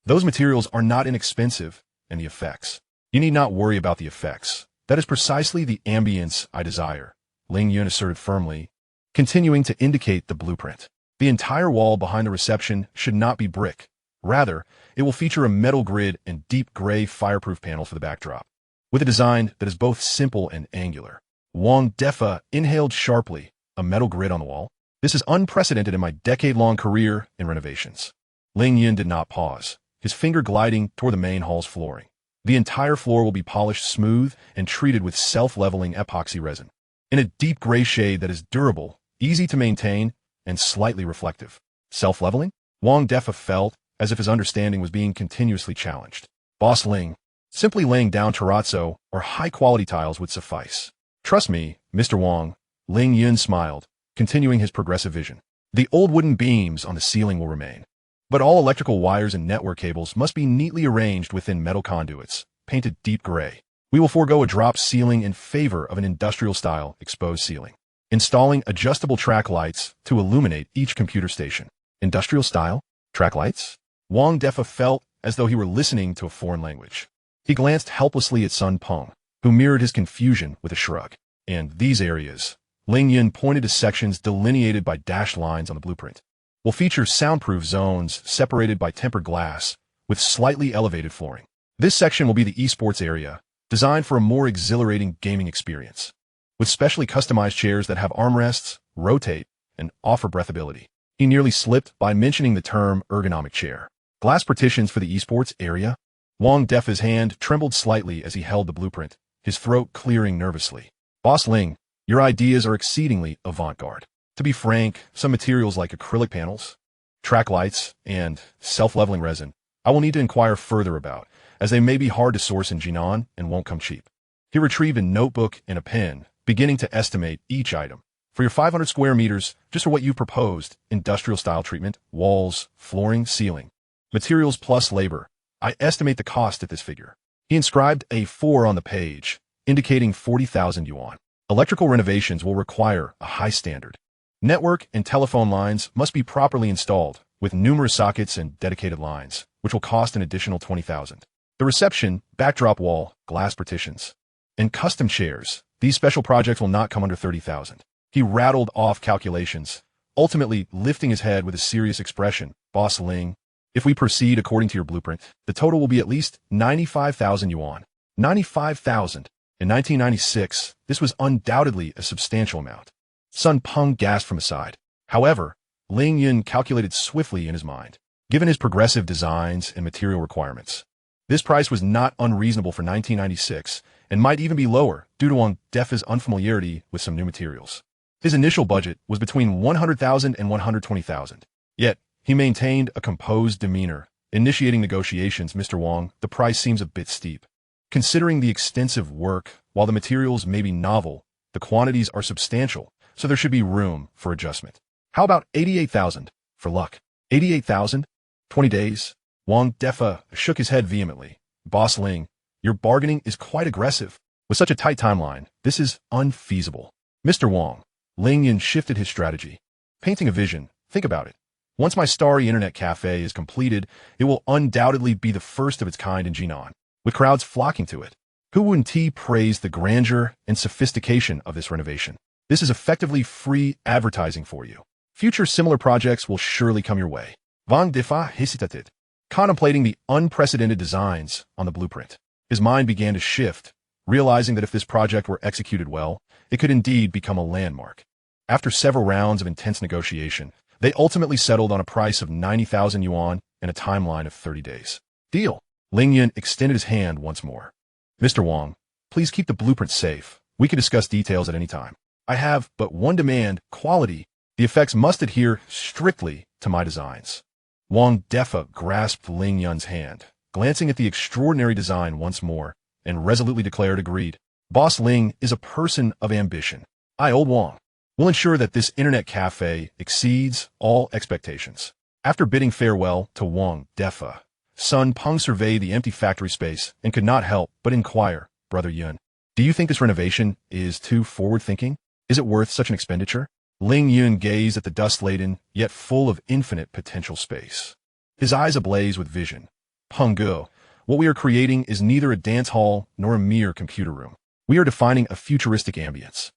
those materials are not inexpensive, and the effects. You need not worry about the effects. That is precisely the ambience I desire," Ling Yun asserted firmly, continuing to indicate the blueprint. "The entire wall behind the reception should not be brick. Rather, it will feature a metal grid and deep gray fireproof panels for the backdrop, with a design that is both simple and angular." Wang Defa inhaled sharply. "A metal grid on the wall? This is unprecedented in my decade-long career in renovations." Ling Yun did not pause, his finger gliding toward the main hall's flooring. "The entire floor will be polished smooth and treated with self-leveling epoxy resin, in a deep gray shade that is durable, easy to maintain, and slightly reflective." Self-leveling? Wang Defa felt as if his understanding was being continuously challenged. "Boss Ling, simply laying down terrazzo or high-quality tiles would suffice. Trust me, Mr. Wang." Ling Yun smiled, continuing his progressive vision. "The old wooden beams on the ceiling will remain, but all electrical wires and network cables must be neatly arranged within metal conduits, painted deep gray. We will forego a drop ceiling in favor of an industrial-style exposed ceiling, installing adjustable track lights to illuminate each computer station." Industrial-style? Track lights? Wang Defa felt as though he were listening to a foreign language. He glanced helplessly at Sun Peng, who mirrored his confusion with a shrug. "And these areas," Ling Yun pointed to sections delineated by dashed lines on the blueprint, "will feature soundproof zones separated by tempered glass with slightly elevated flooring. This section will be the esports area, designed for a more exhilarating gaming experience, with specially customized chairs that have armrests, rotate, and offer breathability." He nearly slipped by mentioning the term ergonomic chair. "Glass partitions for the esports area?" Wang Defa's hand trembled slightly as he held the blueprint, his throat clearing nervously. "Boss Ling, your ideas are exceedingly avant-garde. To be frank, some materials like acrylic panels, track lights, and self-leveling resin, I will need to inquire further about, as they may be hard to source in Jinan and won't come cheap." He retrieved a notebook and a pen, beginning to estimate each item. "For your 500 square meters, just for what you proposed, industrial-style treatment, walls, flooring, ceiling, materials plus labor, I estimate the cost at this figure." He inscribed a 4 on the page, indicating 40,000 yuan. "Electrical renovations will require a high standard. Network and telephone lines must be properly installed, with numerous sockets and dedicated lines, which will cost an additional 20,000. The reception, backdrop wall, glass partitions, and custom chairs, these special projects will not come under 30,000. He rattled off calculations, ultimately lifting his head with a serious expression. "Boss Ling, if we proceed according to your blueprint, the total will be at least 95,000 yuan. 95,000. In 1996, this was undoubtedly a substantial amount." Sun Peng gasped from his side. However, Ling Yun calculated swiftly in his mind. Given his progressive designs and material requirements, this price was not unreasonable for 1996, and might even be lower due to Wang Defa's unfamiliarity with some new materials. His initial budget was between 100,000 and 120,000. Yet, he maintained a composed demeanor, initiating negotiations. "Mr. Wang, the price seems a bit steep. Considering the extensive work, while the materials may be novel, The quantities are substantial, so there should be room for adjustment. How about 88,000 for luck? 88,000? 20 days? Wang Defa shook his head vehemently. Boss Ling, your bargaining is quite aggressive. With such a tight timeline, this is unfeasible. Mr. Wang, Ling Yun shifted his strategy. Painting a vision, think about it. Once my starry internet cafe is completed, it will undoubtedly be the first of its kind in Jinan, with crowds flocking to it. Hu Wen-ti praised the grandeur and sophistication of this renovation. This is effectively free advertising for you. Future similar projects will surely come your way. Wang Defa hesitated, contemplating the unprecedented designs on the blueprint. His mind began to shift, realizing that if this project were executed well, it could indeed become a landmark. After several rounds of intense negotiation, they ultimately settled on a price of 90,000 yuan and a timeline of 30 days. Deal. Ling Yun extended his hand once more. Mr. Wang, please keep the blueprint safe. We can discuss details at any time. I have but one demand, quality. The effects must adhere strictly to my designs. Wang Defa grasped Ling Yun's hand, glancing at the extraordinary design once more, and resolutely declared agreed. Boss Ling is a person of ambition. I, Old Wang, will ensure that this internet cafe exceeds all expectations. After bidding farewell to Wang Defa, Sun Peng surveyed the empty factory space and could not help but inquire, Brother Yun, do you think this renovation is too forward-thinking? Is it worth such an expenditure? Ling Yun gazed at the dust-laden, yet full of infinite potential space. His eyes ablaze with vision. Peng Ge, what we are creating is neither a dance hall nor a mere computer room. We are defining a futuristic ambience.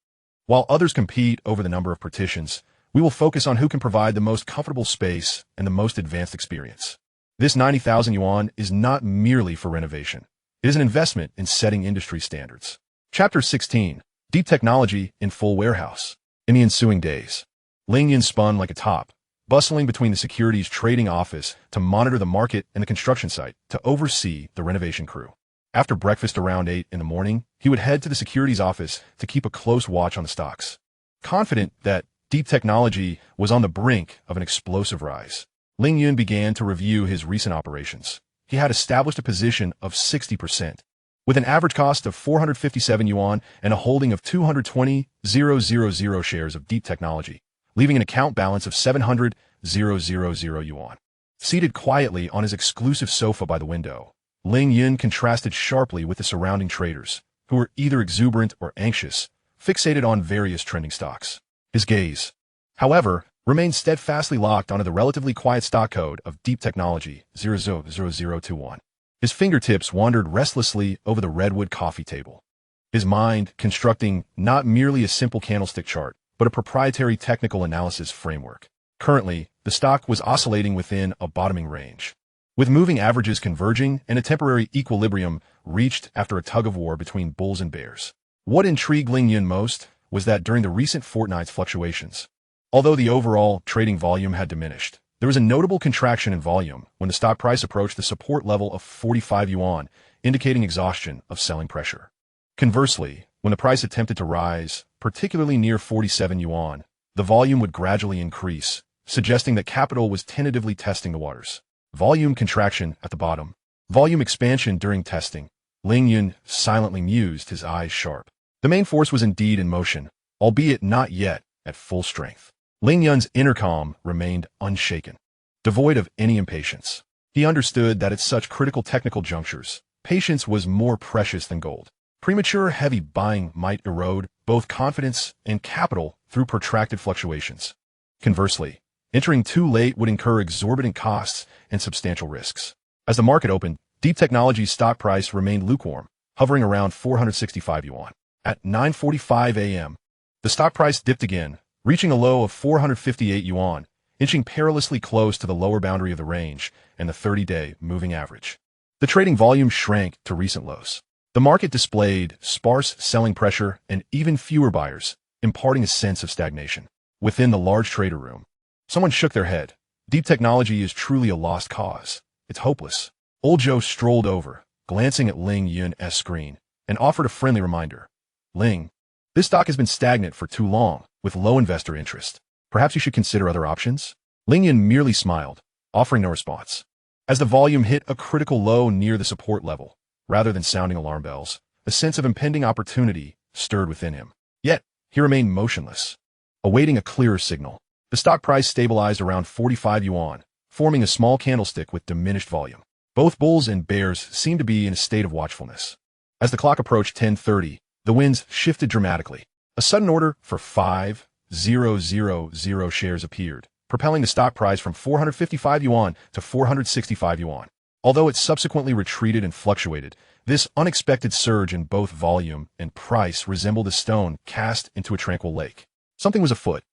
While others compete over the number of partitions, we will focus on who can provide the most comfortable space and the most advanced experience. This 90,000 yuan is not merely for renovation. It is an investment in setting industry standards. Chapter 16. Deep Technology in Full Warehouse. In the ensuing days, Ling Yun spun like a top, bustling between the securities trading office to monitor the market and the construction site to oversee the renovation crew. After breakfast around 8 in the morning, he would head to the securities office to keep a close watch on the stocks. Confident that Deep Technology was on the brink of an explosive rise, Ling Yun began to review his recent operations. He had established a position of 60%, with an average cost of 457 yuan and a holding of 220,000 shares of Deep Technology, leaving an account balance of 700,000 yuan. Seated quietly on his exclusive sofa by the window, Ling Yun contrasted sharply with the surrounding traders, who were either exuberant or anxious, fixated on various trending stocks. His gaze, however, remained steadfastly locked onto the relatively quiet stock code of Deep Technology 000021. His fingertips wandered restlessly over the redwood coffee table, his mind constructing not merely a simple candlestick chart, but a proprietary technical analysis framework. Currently, the stock was oscillating within a bottoming range, with moving averages converging and a temporary equilibrium reached after a tug-of-war between bulls and bears. What intrigued Ling Yun most was that during the recent fortnight's fluctuations, although the overall trading volume had diminished, there was a notable contraction in volume when the stock price approached the support level of 45 yuan, indicating exhaustion of selling pressure. Conversely, when the price attempted to rise, particularly near 47 yuan, the volume would gradually increase, suggesting that capital was tentatively testing the waters. Volume contraction at the bottom, volume expansion during testing. Ling Yun silently mused, his eyes sharp. The main force was indeed in motion, albeit not yet at full strength. Ling Yun's inner calm remained unshaken, devoid of any impatience. He understood that at such critical technical junctures, patience was more precious than gold. Premature heavy buying might erode both confidence and capital through protracted fluctuations. Conversely, entering too late would incur exorbitant costs and substantial risks. As the market opened, Deep Technology's stock price remained lukewarm, hovering around 465 yuan. At 9:45 a.m., the stock price dipped again, reaching a low of 458 yuan, inching perilously close to the lower boundary of the range and the 30-day moving average. The trading volume shrank to recent lows. The market displayed sparse selling pressure and even fewer buyers, imparting a sense of stagnation. Within the large trader room, someone shook their head. Deep Technology is truly a lost cause. It's hopeless. Old Joe strolled over, glancing at Ling Yun's screen, and offered a friendly reminder. Ling, this stock has been stagnant for too long, with low investor interest. Perhaps you should consider other options? Ling Yun merely smiled, offering no response. As the volume hit a critical low near the support level, rather than sounding alarm bells, a sense of impending opportunity stirred within him. Yet, He remained motionless, awaiting a clearer signal. The stock price stabilized around 45 yuan, forming a small candlestick with diminished volume. Both bulls and bears seemed to be in a state of watchfulness. As the clock approached 10:30, the winds shifted dramatically. A sudden order for 5,000 shares appeared, propelling the stock price from 455 yuan to 465 yuan. Although it subsequently retreated and fluctuated, this unexpected surge in both volume and price resembled a stone cast into a tranquil lake. Something was afoot.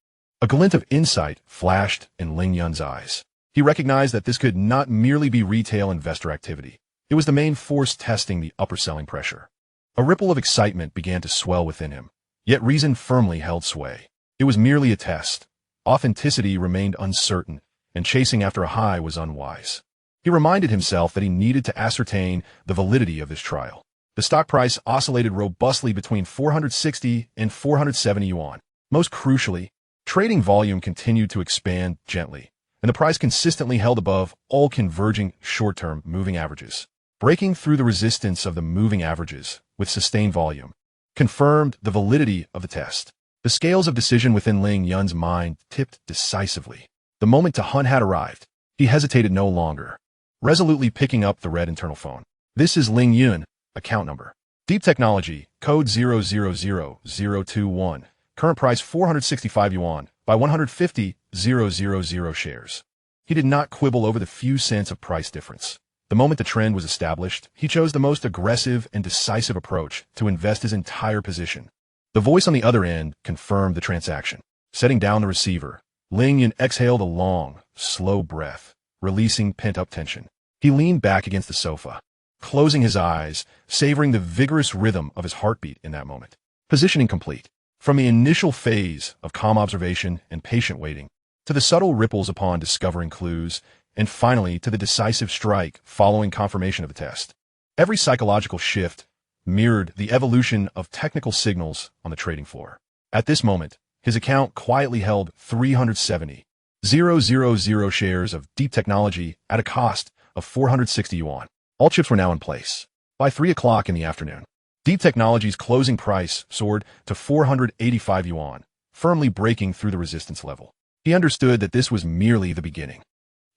A glint of insight flashed in Ling Yun's eyes. He recognized that this could not merely be retail investor activity. It was the main force testing the upper selling pressure. A ripple of excitement began to swell within him, yet reason firmly held sway. It was merely a test. Authenticity remained uncertain, and chasing after a high was unwise. He reminded himself that he needed to ascertain the validity of this trial. The stock price oscillated robustly between 460 and 470 yuan. Most crucially, trading volume continued to expand gently, and the price consistently held above all converging short-term moving averages. Breaking through the resistance of the moving averages with sustained volume confirmed the validity of the test. The scales of decision within Ling Yun's mind tipped decisively. The moment to hunt had arrived. He hesitated no longer, resolutely picking up the red internal phone. "This is Ling Yun, account number. Deep Technology, code 000021. Current price 465 yuan, by 150,000 shares." He did not quibble over the few cents of price difference. The moment the trend was established, he chose the most aggressive and decisive approach to invest his entire position. The voice on the other end confirmed the transaction. Setting down the receiver, Ling Yun exhaled a long, slow breath, releasing pent-up tension. He leaned back against the sofa, closing his eyes, savoring the vigorous rhythm of his heartbeat in that moment. Positioning complete. From the initial phase of calm observation and patient waiting, to the subtle ripples upon discovering clues, and finally to the decisive strike following confirmation of the test. Every psychological shift mirrored the evolution of technical signals on the trading floor. At this moment, his account quietly held 370,000 shares of Deep Technology at a cost of 460 yuan. All chips were now in place. By 3 o'clock in the afternoon, Deep Technology's closing price soared to 485 yuan, firmly breaking through the resistance level. He understood that this was merely the beginning.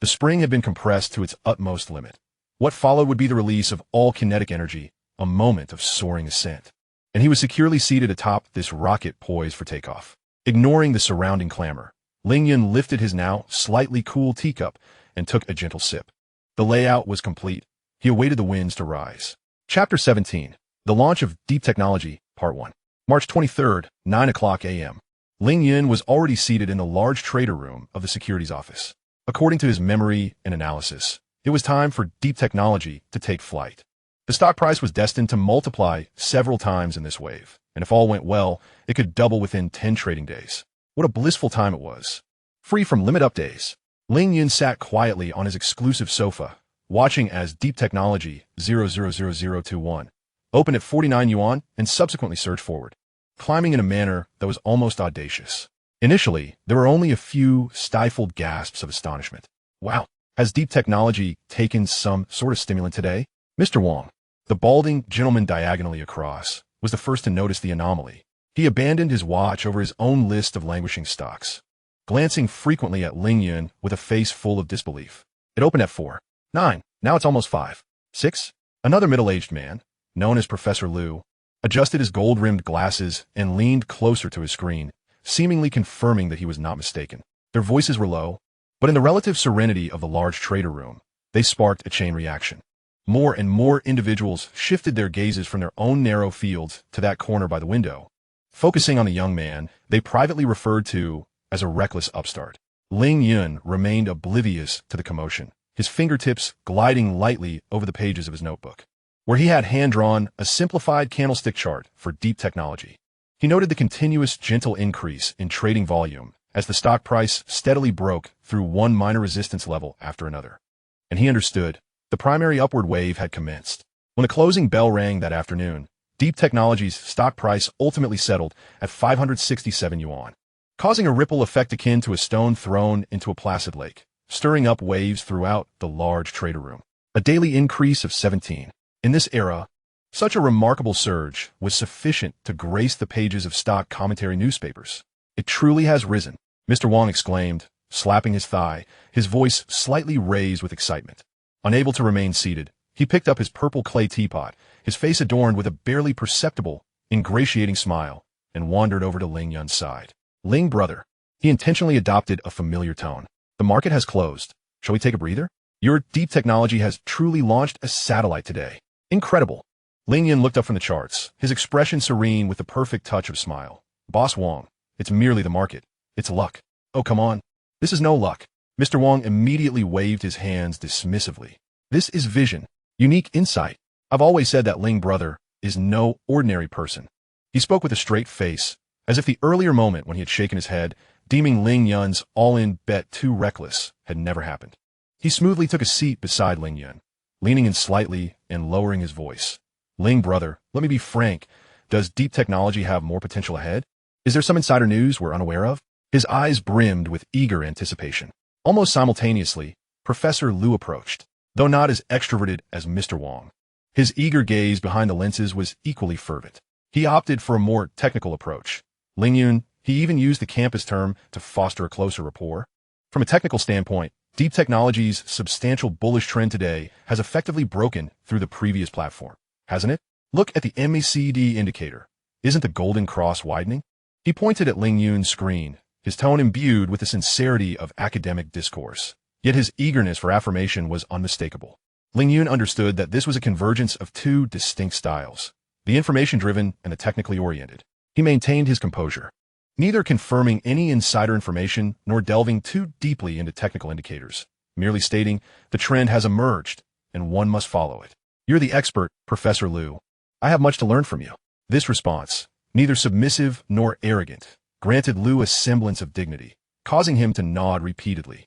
The spring had been compressed to its utmost limit. What followed would be the release of all kinetic energy, a moment of soaring ascent. And he was securely seated atop this rocket poised for takeoff. Ignoring the surrounding clamor, Ling Yun lifted his now slightly cool teacup and took a gentle sip. The layout was complete. He awaited the winds to rise. Chapter 17. The Launch of Deep Technology, Part 1. March 23rd, 9 o'clock a.m. Ling Yun was already seated in the large trader room of the securities office. According to his memory and analysis, it was time for Deep Technology to take flight. The stock price was destined to multiply several times in this wave, and if all went well, it could double within 10 trading days. What a blissful time it was. Free from limit-up days, Ling Yun sat quietly on his exclusive sofa, watching as Deep Technology 000021 opened at 49 yuan and subsequently surged forward, climbing in a manner that was almost audacious. Initially, there were only a few stifled gasps of astonishment. Wow, has Deep Technology taken some sort of stimulant today? Mr. Wong, the balding gentleman diagonally across, was the first to notice the anomaly. He abandoned his watch over his own list of languishing stocks, glancing frequently at Ling Yun with a face full of disbelief. It opened at 4.9. Now it's almost 5.6. Another middle-aged man, known as Professor Liu, adjusted his gold-rimmed glasses and leaned closer to his screen, seemingly confirming that he was not mistaken. Their voices were low, but in the relative serenity of the large trader room, they sparked a chain reaction. More and more individuals shifted their gazes from their own narrow fields to that corner by the window. Focusing on the young man they privately referred to as a reckless upstart. Ling Yun remained oblivious to the commotion, his fingertips gliding lightly over the pages of his notebook, where he had hand-drawn a simplified candlestick chart for Deep Technology. He noted the continuous gentle increase in trading volume as the stock price steadily broke through one minor resistance level after another. And he understood the primary upward wave had commenced. When the closing bell rang that afternoon, Deep Technology's stock price ultimately settled at 567 yuan, causing a ripple effect akin to a stone thrown into a placid lake, stirring up waves throughout the large trader room. A daily increase of 17. In this era, Such a remarkable surge was sufficient to grace the pages of stock commentary newspapers. It truly has risen, Mr. Wang exclaimed, slapping his thigh, his voice slightly raised with excitement. Unable to remain seated, he picked up his purple clay teapot, his face adorned with a barely perceptible, ingratiating smile, and wandered over to Ling Yun's side. Ling, brother. He intentionally adopted a familiar tone. The market has closed. Shall we take a breather? Your deep technology has truly launched a satellite today. Incredible. Ling Yun looked up from the charts, his expression serene with the perfect touch of a smile. Boss Wang, it's merely the market. It's luck. Oh, come on. This is no luck. Mr. Wang immediately waved his hands dismissively. This is vision. Unique insight. I've always said that Ling brother is no ordinary person. He spoke with a straight face, as if the earlier moment when he had shaken his head, deeming Ling Yun's all-in bet too reckless, had never happened. He smoothly took a seat beside Ling Yun, leaning in slightly and lowering his voice. Ling brother, let me be frank. Does deep technology have more potential ahead? Is there some insider news we're unaware of? His eyes brimmed with eager anticipation. Almost simultaneously, Professor Liu approached, though not as extroverted as Mr. Wang. His eager gaze behind the lenses was equally fervent. He opted for a more technical approach. Ling Yun, he even used the campus term to foster a closer rapport. From a technical standpoint, deep technology's substantial bullish trend today has effectively broken through the previous platform, hasn't it? Look at the MACD indicator. Isn't the golden cross widening? He pointed at Ling Yun's screen, his tone imbued with the sincerity of academic discourse. Yet his eagerness for affirmation was unmistakable. Ling Yun understood that this was a convergence of two distinct styles, the information-driven and the technically oriented. He maintained his composure, neither confirming any insider information nor delving too deeply into technical indicators, merely stating the trend has emerged and one must follow it. You're the expert, Professor Liu. I have much to learn from you. This response, neither submissive nor arrogant, granted Liu a semblance of dignity, causing him to nod repeatedly,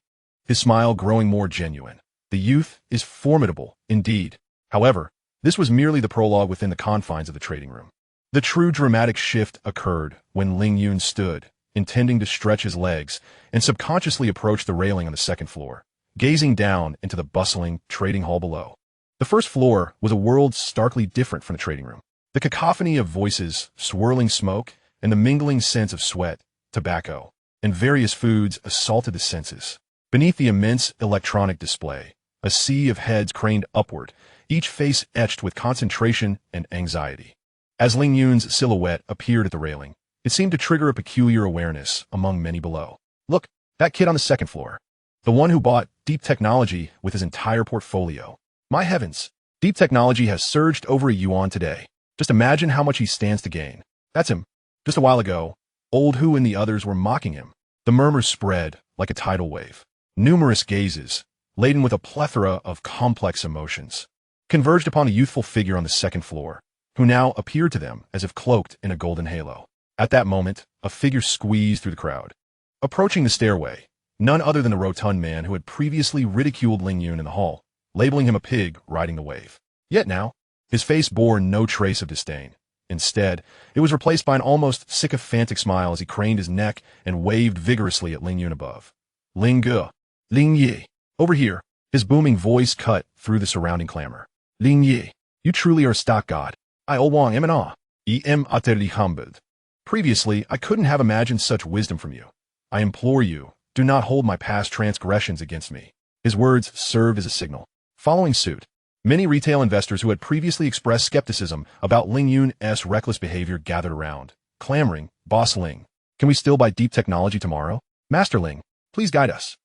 his smile growing more genuine. The youth is formidable, indeed. However, this was merely the prologue within the confines of the trading room. The true dramatic shift occurred when Ling Yun stood, intending to stretch his legs, and subconsciously approached the railing on the second floor, gazing down into the bustling trading hall below. The first floor was a world starkly different from the trading room. The cacophony of voices, swirling smoke, and the mingling scents of sweat, tobacco, and various foods assaulted the senses. Beneath the immense electronic display, a sea of heads craned upward, each face etched with concentration and anxiety. As Ling Yun's silhouette appeared at the railing, it seemed to trigger a peculiar awareness among many below. Look, that kid on the second floor. The one who bought deep technology with his entire portfolio. My heavens, deep technology has surged over a yuan today. Just imagine how much he stands to gain. That's him. Just a while ago, Old Hu and the others were mocking him. The murmurs spread like a tidal wave. Numerous gazes, laden with a plethora of complex emotions, converged upon a youthful figure on the second floor, who now appeared to them as if cloaked in a golden halo. At that moment, a figure squeezed through the crowd. Approaching the stairway, none other than the rotund man who had previously ridiculed Ling Yun in the hall, labeling him a pig riding the wave. Yet now, his face bore no trace of disdain. Instead, it was replaced by an almost sycophantic smile as he craned his neck and waved vigorously at Ling Yun above. Ling Ge, Ling Yi, over here. His booming voice cut through the surrounding clamor. Ling Yi, you truly are a stock god. I Wang am in awe. Em utterly humbled. Previously, I couldn't have imagined such wisdom from you. I implore you, do not hold my past transgressions against me. His words served as a signal. Following suit, many retail investors who had previously expressed skepticism about Ling Yun's reckless behavior gathered around, clamoring, Boss Ling, can we still buy deep technology tomorrow? Master Ling, please guide us.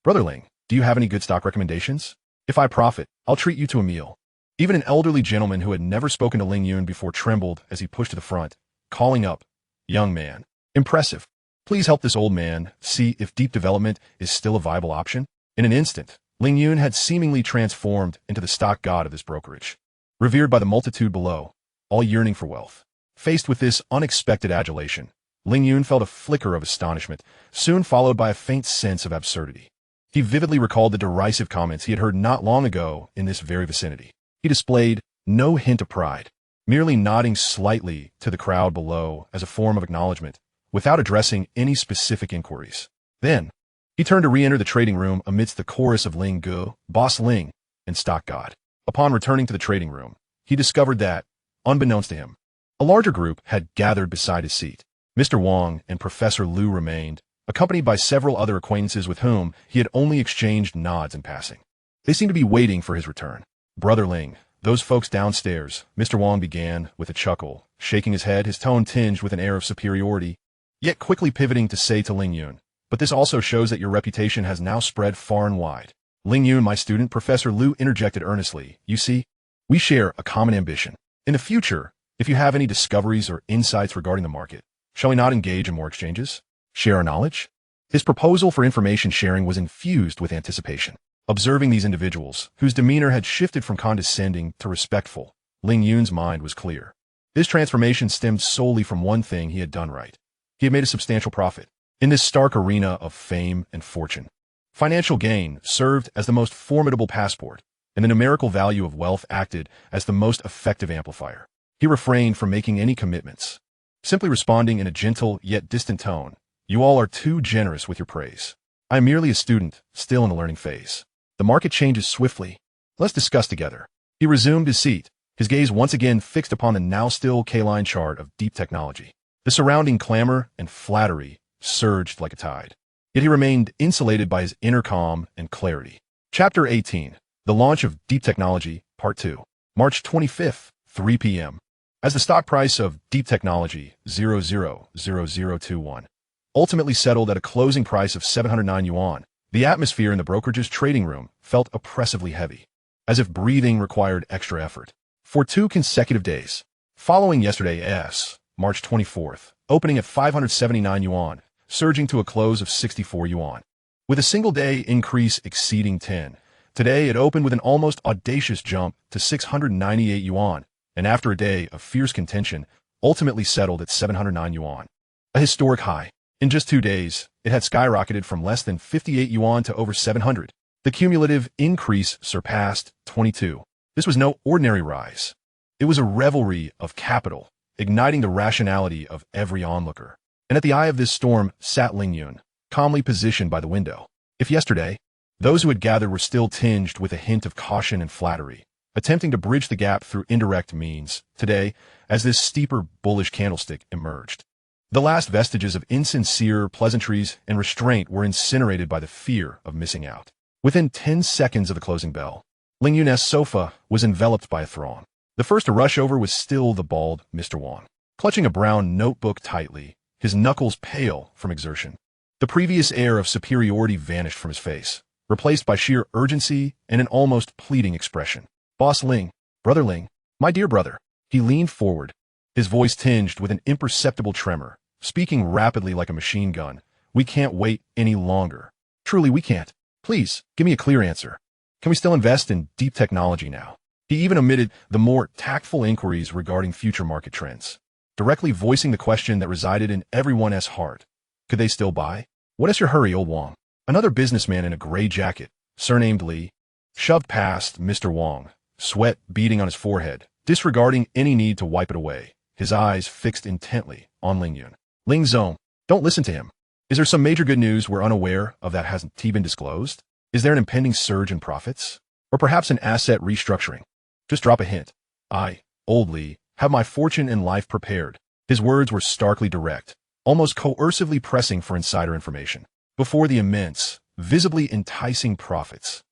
Brother Ling, do you have any good stock recommendations? If I profit, I'll treat you to a meal. Even an elderly gentleman who had never spoken to Ling Yun before trembled as he pushed to the front, calling up, young man, impressive. Please help this old man see if deep development is still a viable option. In an instant, Ling Yun had seemingly transformed into the stock god of this brokerage, revered by the multitude below, all yearning for wealth. Faced with this unexpected adulation, Ling Yun felt a flicker of astonishment, soon followed by a faint sense of absurdity. He vividly recalled the derisive comments he had heard not long ago in this very vicinity. He displayed no hint of pride, merely nodding slightly to the crowd below as a form of acknowledgement, without addressing any specific inquiries. Then, he turned to re-enter the trading room amidst the chorus of Ling Ge, Boss Ling, and Stock God. Upon returning to the trading room, he discovered that, unbeknownst to him. A larger group had gathered beside his seat. Mr. Wang and Professor Liu remained, accompanied by several other acquaintances with whom he had only exchanged nods in passing. They seemed to be waiting for his return. "Brother Ling, those folks downstairs," Mr. Wang began with a chuckle, shaking his head, his tone tinged with an air of superiority, yet quickly pivoting to say to Ling Yun, "But this also shows that your reputation has now spread far and wide." "Ling Yun, my student," Professor Liu interjected earnestly, "you see, we share a common ambition. In the future, if you have any discoveries or insights regarding the market, shall we not engage in more exchanges? Share our knowledge?" His proposal for information sharing was infused with anticipation. Observing these individuals, whose demeanor had shifted from condescending to respectful, Ling Yun's mind was clear. This transformation stemmed solely from one thing he had done right. He had made a substantial profit in this stark arena of fame and fortune. Financial gain served as the most formidable passport, and the numerical value of wealth acted as the most effective amplifier. He refrained from making any commitments, simply responding in a gentle yet distant tone, "You all are too generous with your praise. I am merely a student, still in the learning phase. The market changes swiftly. Let's discuss together." He resumed his seat, his gaze once again fixed upon the now still K-line chart of deep technology. The surrounding clamor and flattery surged like a tide, yet he remained insulated by his inner calm and clarity. Chapter 18. The Launch of Deep Technology, Part 2. March 25th, 3 p.m. As the stock price of Deep Technology 000021 ultimately settled at a closing price of 709 yuan, the atmosphere in the brokerage's trading room felt oppressively heavy, as if breathing required extra effort. For 2 consecutive days, following yesterday's March 24th, opening at 579 yuan, surging to a close of 64 yuan. With a single-day increase exceeding 10, today it opened with an almost audacious jump to 698 yuan, and after a day of fierce contention, ultimately settled at 709 yuan. A historic high. In just 2 days, it had skyrocketed from less than 58 yuan to over 700. The cumulative increase surpassed 22. This was no ordinary rise. It was a revelry of capital, igniting the rationality of every onlooker. And at the eye of this storm sat Ling Yun, calmly positioned by the window. If yesterday, those who had gathered were still tinged with a hint of caution and flattery, attempting to bridge the gap through indirect means, today, as this steeper bullish candlestick emerged, the last vestiges of insincere pleasantries and restraint were incinerated by the fear of missing out. Within 10 seconds of the closing bell, Ling Yun's sofa was enveloped by a throng. The first to rush over was still the bald Mr. Wang, clutching a brown notebook tightly, his knuckles pale from exertion. The previous air of superiority vanished from his face, replaced by sheer urgency and an almost pleading expression. "Boss Ling, Brother Ling, my dear brother." He leaned forward, his voice tinged with an imperceptible tremor, speaking rapidly like a machine gun. "We can't wait any longer. Truly, we can't. Please, give me a clear answer. Can we still invest in deep technology now?" He even omitted the more tactful inquiries regarding future market trends, directly voicing the question that resided in everyone's heart. Could they still buy? "What is your hurry, old Wang?" Another businessman in a gray jacket, surnamed Li, shoved past Mr. Wang, sweat beading on his forehead, disregarding any need to wipe it away, his eyes fixed intently on Ling Yun. "Ling Zong, don't listen to him. Is there some major good news we're unaware of that hasn't been disclosed? Is there an impending surge in profits? Or perhaps an asset restructuring? Just drop a hint. I, old Li, have my fortune and life prepared." His words were starkly direct, almost coercively pressing for insider information. Before the immense, visibly enticing profits,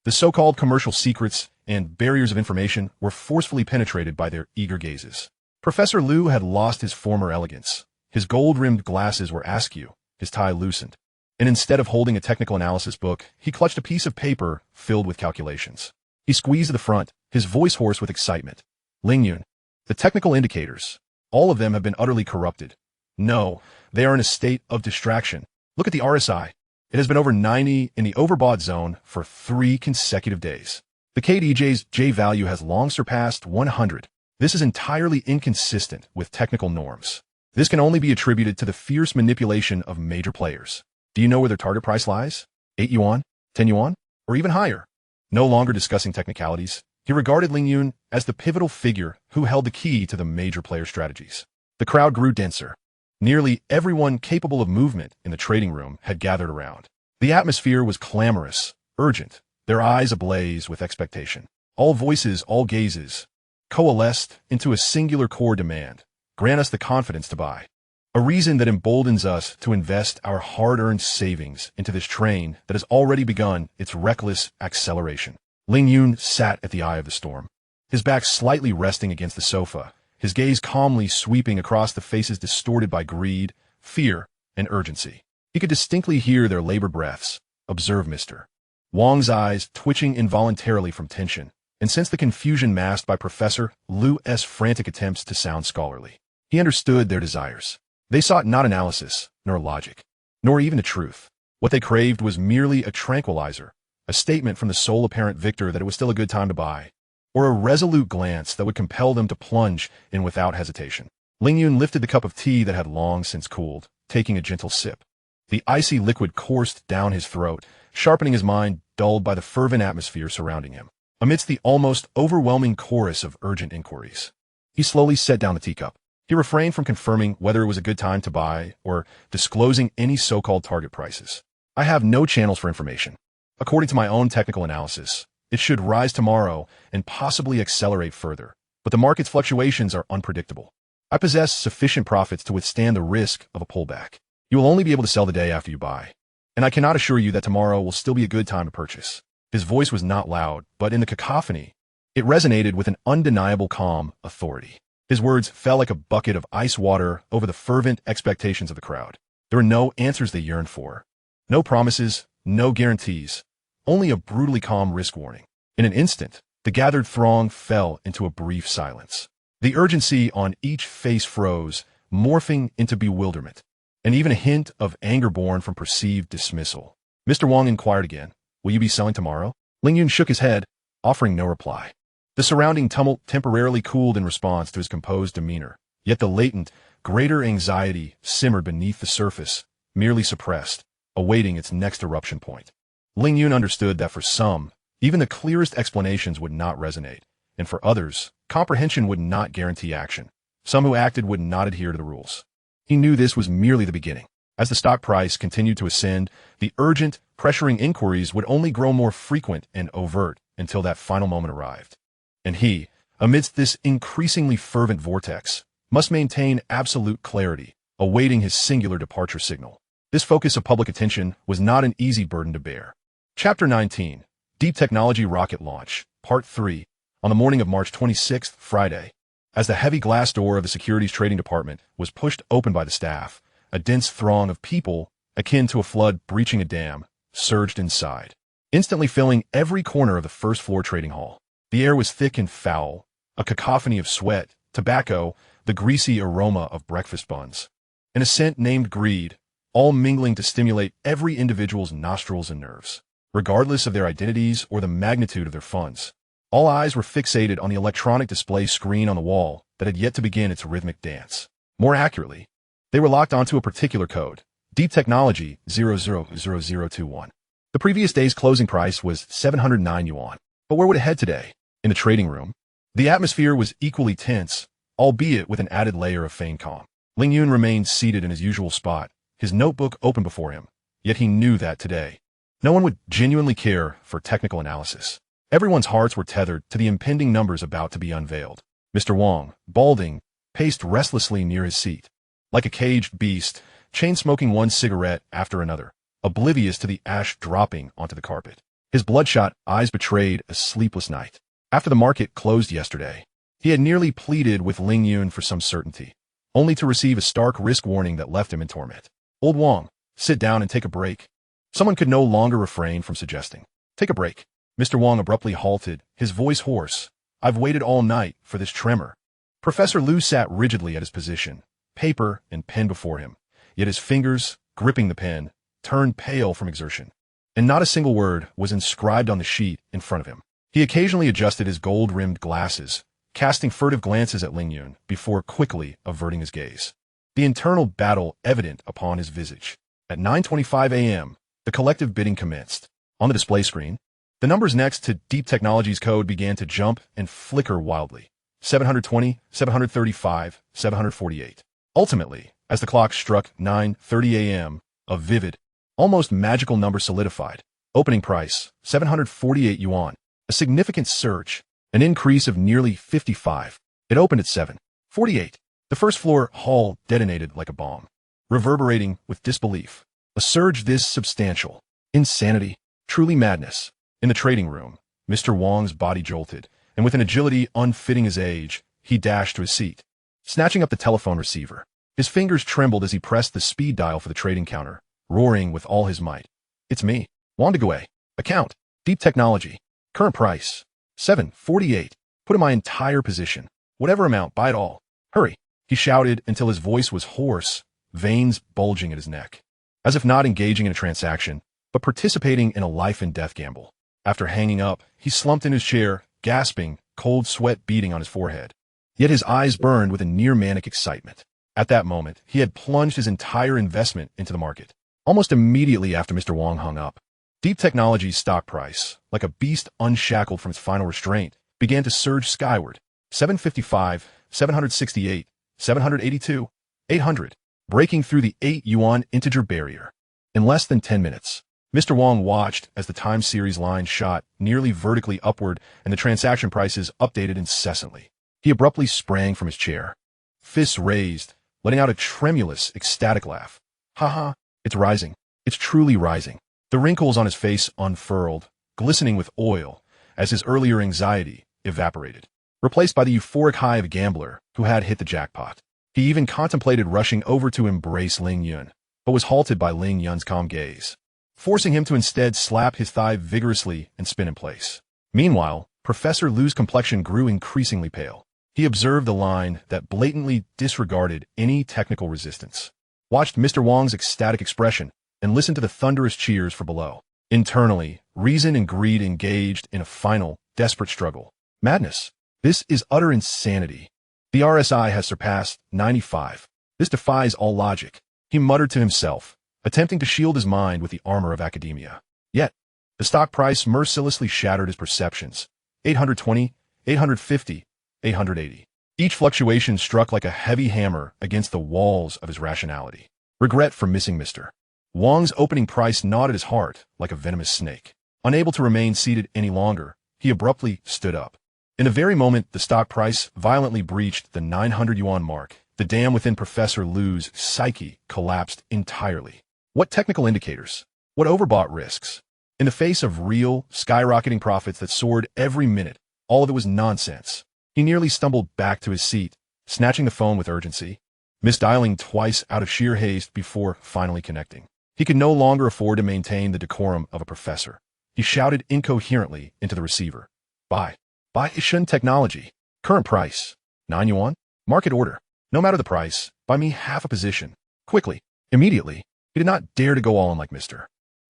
the so-called commercial secrets and barriers of information were forcefully penetrated by their eager gazes. Professor Liu had lost his former elegance. His gold-rimmed glasses were askew, his tie loosened, and instead of holding a technical analysis book, he clutched a piece of paper filled with calculations. He squeezed the front, his voice hoarse with excitement. "Ling Yun, the technical indicators, all of them have been utterly corrupted. No, they are in a state of distraction. Look at the RSI. It has been over 90 in the overbought zone for 3 consecutive days. The KDJ's J value has long surpassed 100. This is entirely inconsistent with technical norms. This can only be attributed to the fierce manipulation of major players. Do you know where their target price lies? 8 yuan? 10 yuan? Or even higher?" No longer discussing technicalities, he regarded Ling Yun as the pivotal figure who held the key to the major player strategies. The crowd grew denser. Nearly everyone capable of movement in the trading room had gathered around. The atmosphere was clamorous, urgent, their eyes ablaze with expectation. All voices, all gazes, coalesced into a singular core demand: grant us the confidence to buy. A reason that emboldens us to invest our hard-earned savings into this train that has already begun its reckless acceleration. Ling Yun sat at the eye of the storm, his back slightly resting against the sofa, his gaze calmly sweeping across the faces distorted by greed, fear, and urgency. He could distinctly hear their labored breaths. Observe Mr. Wang's eyes twitching involuntarily from tension, and sensed the confusion masked by Professor Liu's frantic attempts to sound scholarly. He understood their desires. They sought not analysis, nor logic, nor even the truth. What they craved was merely a tranquilizer, a statement from the sole apparent victor that it was still a good time to buy, or a resolute glance that would compel them to plunge in without hesitation. Ling Yun lifted the cup of tea that had long since cooled, taking a gentle sip. The icy liquid coursed down his throat, sharpening his mind dulled by the fervent atmosphere surrounding him. Amidst the almost overwhelming chorus of urgent inquiries, he slowly set down the teacup. He refrained from confirming whether it was a good time to buy or disclosing any so-called target prices. I have no channels for information. According to my own technical analysis, it should rise tomorrow and possibly accelerate further, but the market's fluctuations are unpredictable. I possess sufficient profits to withstand the risk of a pullback. You will only be able to sell the day after you buy, and I cannot assure you that tomorrow will still be a good time to purchase. His voice was not loud, but in the cacophony, it resonated with an undeniable calm authority. His words fell like a bucket of ice water over the fervent expectations of the crowd. There were no answers they yearned for. No promises, no guarantees, only a brutally calm risk warning. In an instant, the gathered throng fell into a brief silence. The urgency on each face froze, morphing into bewilderment, and even a hint of anger born from perceived dismissal. Mr. Wang inquired again, "Will you be selling tomorrow?" Ling Yun shook his head, offering no reply. The surrounding tumult temporarily cooled in response to his composed demeanor, yet the latent, greater anxiety simmered beneath the surface, merely suppressed, awaiting its next eruption point. Ling Yun understood that for some, even the clearest explanations would not resonate, and for others, comprehension would not guarantee action. Some who acted would not adhere to the rules. He knew this was merely the beginning. As the stock price continued to ascend, the urgent, pressuring inquiries would only grow more frequent and overt until that final moment arrived. And he, amidst this increasingly fervent vortex, must maintain absolute clarity, awaiting his singular departure signal. This focus of public attention was not an easy burden to bear. Chapter 19, Deep Technology Rocket Launch, Part 3, on the morning of March 26th, Friday. As the heavy glass door of the securities trading department was pushed open by the staff, a dense throng of people, akin to a flood breaching a dam, surged inside, instantly filling every corner of the first-floor trading hall. The air was thick and foul, a cacophony of sweat, tobacco, the greasy aroma of breakfast buns, and a scent named greed, all mingling to stimulate every individual's nostrils and nerves, regardless of their identities or the magnitude of their funds. All eyes were fixated on the electronic display screen on the wall that had yet to begin its rhythmic dance. More accurately, they were locked onto a particular code, Deep Technology 000021. The previous day's closing price was 709 yuan. But where would it head today? In the trading room, the atmosphere was equally tense, albeit with an added layer of feigned calm. Ling Yun remained seated in his usual spot, his notebook open before him, yet he knew that today, no one would genuinely care for technical analysis. Everyone's hearts were tethered to the impending numbers about to be unveiled. Mr. Wang, balding, paced restlessly near his seat, like a caged beast, chain-smoking one cigarette after another, oblivious to the ash dropping onto the carpet. His bloodshot eyes betrayed a sleepless night. After the market closed yesterday, he had nearly pleaded with Ling Yun for some certainty, only to receive a stark risk warning that left him in torment. "Old Wang, sit down and take a break." Someone could no longer refrain from suggesting. "Take a break." Mr. Wang abruptly halted, his voice hoarse. "I've waited all night for this tremor." Professor Liu sat rigidly at his position, paper and pen before him, yet his fingers, gripping the pen, turned pale from exertion, and not a single word was inscribed on the sheet in front of him. He occasionally adjusted his gold-rimmed glasses, casting furtive glances at Ling Yun before quickly averting his gaze, the internal battle evident upon his visage. At 9:25 a.m., the collective bidding commenced. On the display screen, the numbers next to Deep Technology's code began to jump and flicker wildly. 720, 735, 748. Ultimately, as the clock struck 9:30 a.m., a vivid, almost magical number solidified. Opening price, 748 yuan. A significant surge, an increase of nearly 55. It opened at 7:48. The first floor hall detonated like a bomb, reverberating with disbelief. A surge this substantial. Insanity. Truly madness. In the trading room, Mr. Wong's body jolted, and with an agility unfitting his age, he dashed to his seat, snatching up the telephone receiver. His fingers trembled as he pressed the speed dial for the trading counter, roaring with all his might. It's me, Wong Degui. Account. Deep technology. Current price. 7:48. Put in my entire position. Whatever amount, buy it all. Hurry. He shouted until his voice was hoarse, veins bulging at his neck. As if not engaging in a transaction, but participating in a life-and-death gamble. After hanging up, he slumped in his chair, gasping, cold sweat beading on his forehead. Yet his eyes burned with a near-manic excitement. At that moment, he had plunged his entire investment into the market. Almost immediately after Mr. Wong hung up, Deep Technology's stock price, like a beast unshackled from its final restraint, began to surge skyward. 755, 768, 782, 800, breaking through the 8 yuan integer barrier. In less than 10 minutes, Mr. Wong watched as the time series line shot nearly vertically upward and the transaction prices updated incessantly. He abruptly sprang from his chair, fists raised, letting out a tremulous, ecstatic laugh. Ha ha, it's rising. It's truly rising. The wrinkles on his face unfurled, glistening with oil, as his earlier anxiety evaporated, replaced by the euphoric high of a gambler who had hit the jackpot. He even contemplated rushing over to embrace Ling Yun, but was halted by Ling Yun's calm gaze, forcing him to instead slap his thigh vigorously and spin in place. Meanwhile, Professor Lu's complexion grew increasingly pale. He observed the line that blatantly disregarded any technical resistance, watched Mr. Wong's ecstatic expression, and listened to the thunderous cheers from below. Internally, reason and greed engaged in a final, desperate struggle. Madness. This is utter insanity. The RSI has surpassed 95. This defies all logic, he muttered to himself, attempting to shield his mind with the armor of academia. Yet, the stock price mercilessly shattered his perceptions. 820, 850, 880. Each fluctuation struck like a heavy hammer against the walls of his rationality. Regret for missing Mr. Wong's opening price gnawed at his heart like a venomous snake. Unable to remain seated any longer, he abruptly stood up. In the very moment the stock price violently breached the 900 yuan mark, the dam within Professor Lu's psyche collapsed entirely. What technical indicators? What overbought risks? In the face of real, skyrocketing profits that soared every minute, all of it was nonsense. He nearly stumbled back to his seat, snatching the phone with urgency, misdialing twice out of sheer haste before finally connecting. He could no longer afford to maintain the decorum of a professor. He shouted incoherently into the receiver. Buy Yishun Technology. Current price. 9 yuan. Market order. No matter the price, buy me half a position. Quickly. Immediately. He did not dare to go all in like Mr.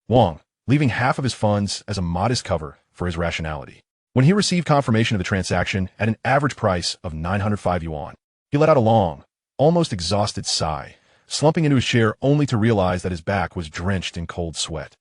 Wong, leaving half of his funds as a modest cover for his rationality. When he received confirmation of the transaction at an average price of 905 yuan, he let out a long, almost exhausted sigh, slumping into his chair only to realize that his back was drenched in cold sweat.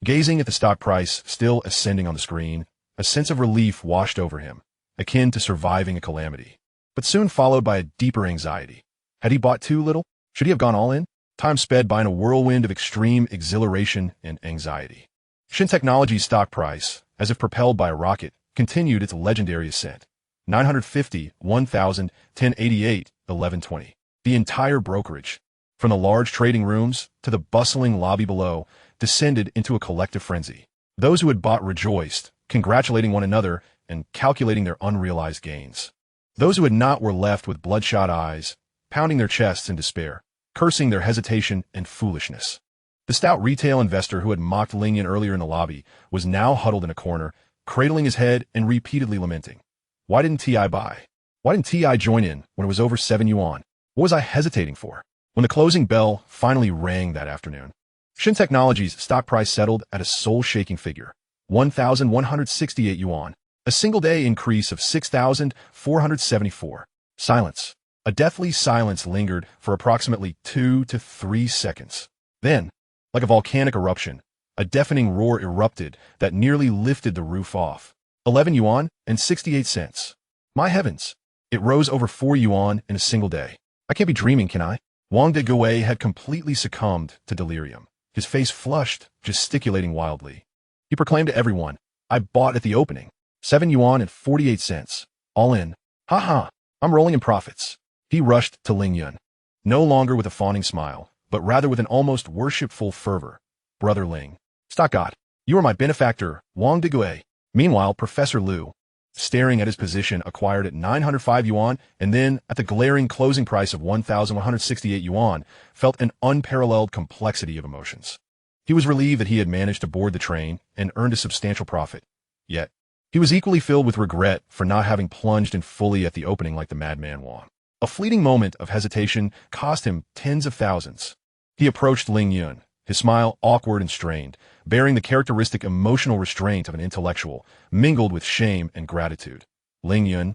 Gazing at the stock price still ascending on the screen, a sense of relief washed over him, akin to surviving a calamity, but soon followed by a deeper anxiety. Had he bought too little? Should he have gone all in? Time sped by in a whirlwind of extreme exhilaration and anxiety. Shin Technology's stock price, as if propelled by a rocket, continued its legendary ascent. 950, 1,000, 1088, 1120. The entire brokerage, from the large trading rooms to the bustling lobby below, descended into a collective frenzy. Those who had bought rejoiced, congratulating one another and calculating their unrealized gains. Those who had not were left with bloodshot eyes, pounding their chests in despair, cursing their hesitation and foolishness. The stout retail investor who had mocked Ling Yun earlier in the lobby was now huddled in a corner, cradling his head and repeatedly lamenting. Why didn't TI buy? Why didn't TI join in when it was over 7 yuan? What was I hesitating for? When the closing bell finally rang that afternoon, Shin Technology's stock price settled at a soul-shaking figure, 1,168 yuan, a single-day increase of 6,474. Silence. A deathly silence lingered for approximately 2 to 3 seconds. Then, like a volcanic eruption, a deafening roar erupted that nearly lifted the roof off. 11 yuan and 68 cents. My heavens! It rose over 4 yuan in a single day. I can't be dreaming, can I? Wong Degui had completely succumbed to delirium. His face flushed, gesticulating wildly. He proclaimed to everyone, I bought at the opening. 7 yuan and 48 cents. All in. Ha ha, I'm rolling in profits. He rushed to Ling Yun, no longer with a fawning smile, but rather with an almost worshipful fervor. Brother Ling. Stock God. You are my benefactor, Wang Digui. Meanwhile, Professor Liu, staring at his position acquired at 905 yuan and then at the glaring closing price of 1,168 yuan, felt an unparalleled complexity of emotions. He was relieved that he had managed to board the train and earned a substantial profit. Yet, he was equally filled with regret for not having plunged in fully at the opening like the madman Wang. A fleeting moment of hesitation cost him tens of thousands. He approached Ling Yun, his smile awkward and strained, bearing the characteristic emotional restraint of an intellectual, mingled with shame and gratitude. Ling Yun,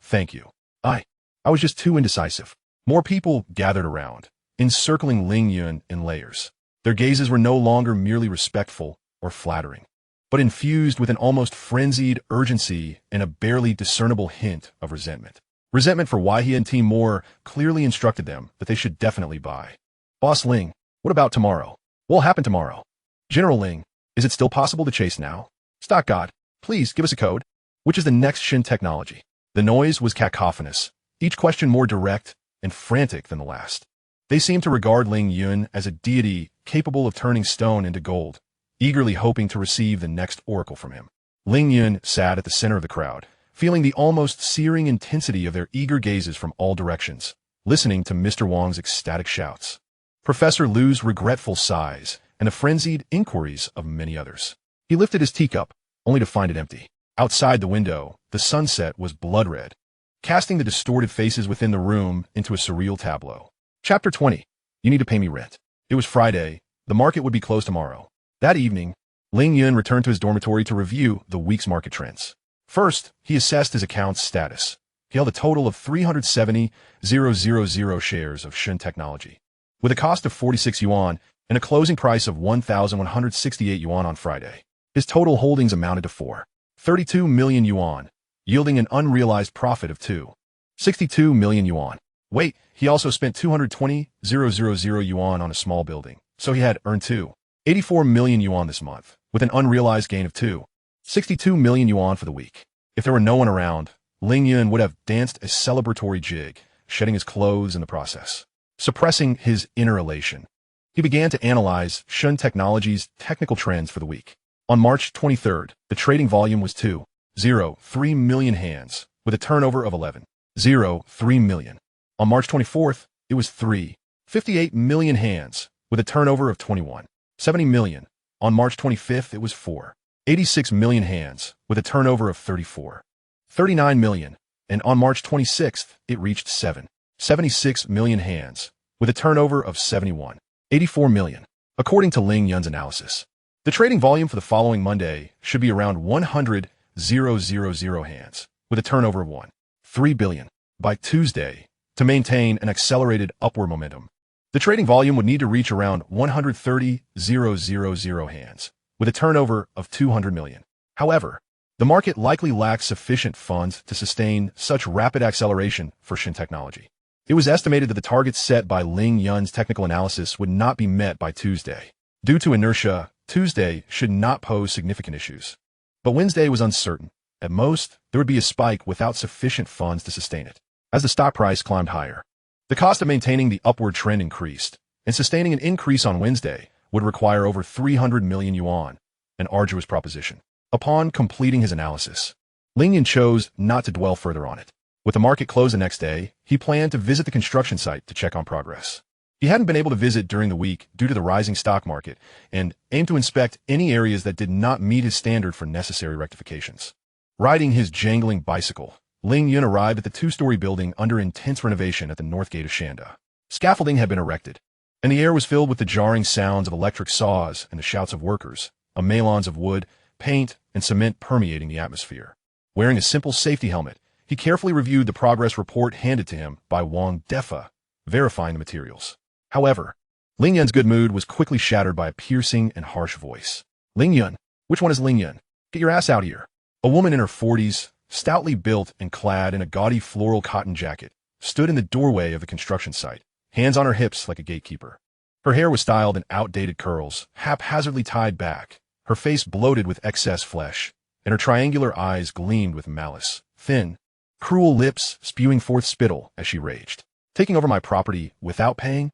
thank you. I was just too indecisive. More people gathered around, encircling Ling Yun in layers. Their gazes were no longer merely respectful or flattering, but infused with an almost frenzied urgency and a barely discernible hint of resentment. Resentment for why he and Team Moore clearly instructed them that they should definitely buy. Boss Ling, what about tomorrow? What'll happen tomorrow? General Ling, is it still possible to chase now? Stock God, please give us a code. Which is the next Shin technology? The noise was cacophonous, each question more direct and frantic than the last. They seemed to regard Ling Yun as a deity capable of turning stone into gold, eagerly hoping to receive the next oracle from him. Ling Yun sat at the center of the crowd, feeling the almost searing intensity of their eager gazes from all directions, listening to Mr. Wang's ecstatic shouts, Professor Liu's regretful sighs, and the frenzied inquiries of many others. He lifted his teacup, only to find it empty. Outside the window, the sunset was blood-red, casting the distorted faces within the room into a surreal tableau. Chapter 20. You need to pay me rent. It was Friday. The market would be closed tomorrow. That evening, Ling Yun returned to his dormitory to review the week's market trends. First, he assessed his account's status. He held a total of 370,000 shares of Shin Technology, with a cost of 46 yuan and a closing price of 1,168 yuan on Friday. His total holdings amounted to 432 million yuan, yielding an unrealized profit of 262 million yuan. Wait, he also spent 220,000 yuan on a small building, so he had earned 284 million yuan this month, with an unrealized gain of 262 million yuan for the week. If there were no one around, Ling Yun would have danced a celebratory jig, shedding his clothes in the process. Suppressing his inner elation, he began to analyze Shin Technology's technical trends for the week. On March 23rd, the trading volume was 203 million hands, with a turnover of 11.03 million. On March 24th, it was 358 million hands, with a turnover of 21.70 million. On March 25th, it was 486 million hands, with a turnover of 34.39 million. And on March 26th, it reached 776 million hands, with a turnover of 71.84 million. According to Ling Yun's analysis, the trading volume for the following Monday should be around 100,000 hands, with a turnover of 1.3 billion. By Tuesday, to maintain an accelerated upward momentum, the trading volume would need to reach around 130,000 hands, with a turnover of 200 million. However, the market likely lacks sufficient funds to sustain such rapid acceleration for Shin Technology. It was estimated that the targets set by Ling Yun's technical analysis would not be met by Tuesday. Due to inertia, Tuesday should not pose significant issues. But Wednesday was uncertain. At most, there would be a spike without sufficient funds to sustain it. As the stock price climbed higher, the cost of maintaining the upward trend increased, and sustaining an increase on Wednesday would require over 300 million yuan, an arduous proposition. Upon completing his analysis, Ling Yun chose not to dwell further on it. With the market closed the next day, he planned to visit the construction site to check on progress. He hadn't been able to visit during the week due to the rising stock market and aimed to inspect any areas that did not meet his standard for necessary rectifications. Riding his jangling bicycle, Ling Yun arrived at the two-story building under intense renovation at the north gate of Shanda. Scaffolding had been erected, and the air was filled with the jarring sounds of electric saws and the shouts of workers, a melange of wood, paint, and cement permeating the atmosphere. Wearing a simple safety helmet, he carefully reviewed the progress report handed to him by Wang Defa, verifying the materials. However, Ling Yun's good mood was quickly shattered by a piercing and harsh voice. Ling Yun, which one is Ling Yun? Get your ass out here. A woman in her 40s, stoutly built and clad in a gaudy floral cotton jacket, stood in the doorway of the construction site, hands on her hips like a gatekeeper. Her hair was styled in outdated curls, haphazardly tied back, her face bloated with excess flesh, and her triangular eyes gleamed with malice. Thin, cruel lips spewing forth spittle as she raged. Taking over my property without paying?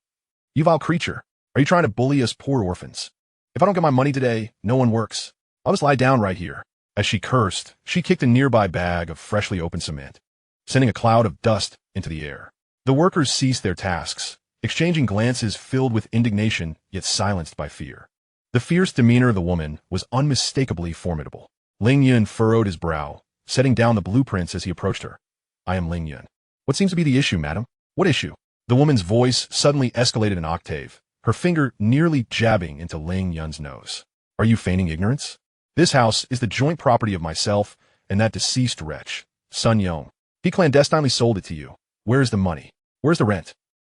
You vile creature. Are you trying to bully us poor orphans? If I don't get my money today, no one works. I'll just lie down right here. As she cursed, she kicked a nearby bag of freshly opened cement, sending a cloud of dust into the air. The workers ceased their tasks, exchanging glances filled with indignation yet silenced by fear. The fierce demeanor of the woman was unmistakably formidable. Ling Yun furrowed his brow, setting down the blueprints as he approached her. I am Ling Yun. What seems to be the issue, madam? What issue? The woman's voice suddenly escalated an octave, her finger nearly jabbing into Ling Yun's nose. Are you feigning ignorance? This house is the joint property of myself and that deceased wretch, Sun Yong. He clandestinely sold it to you. Where is the money? Where's the rent?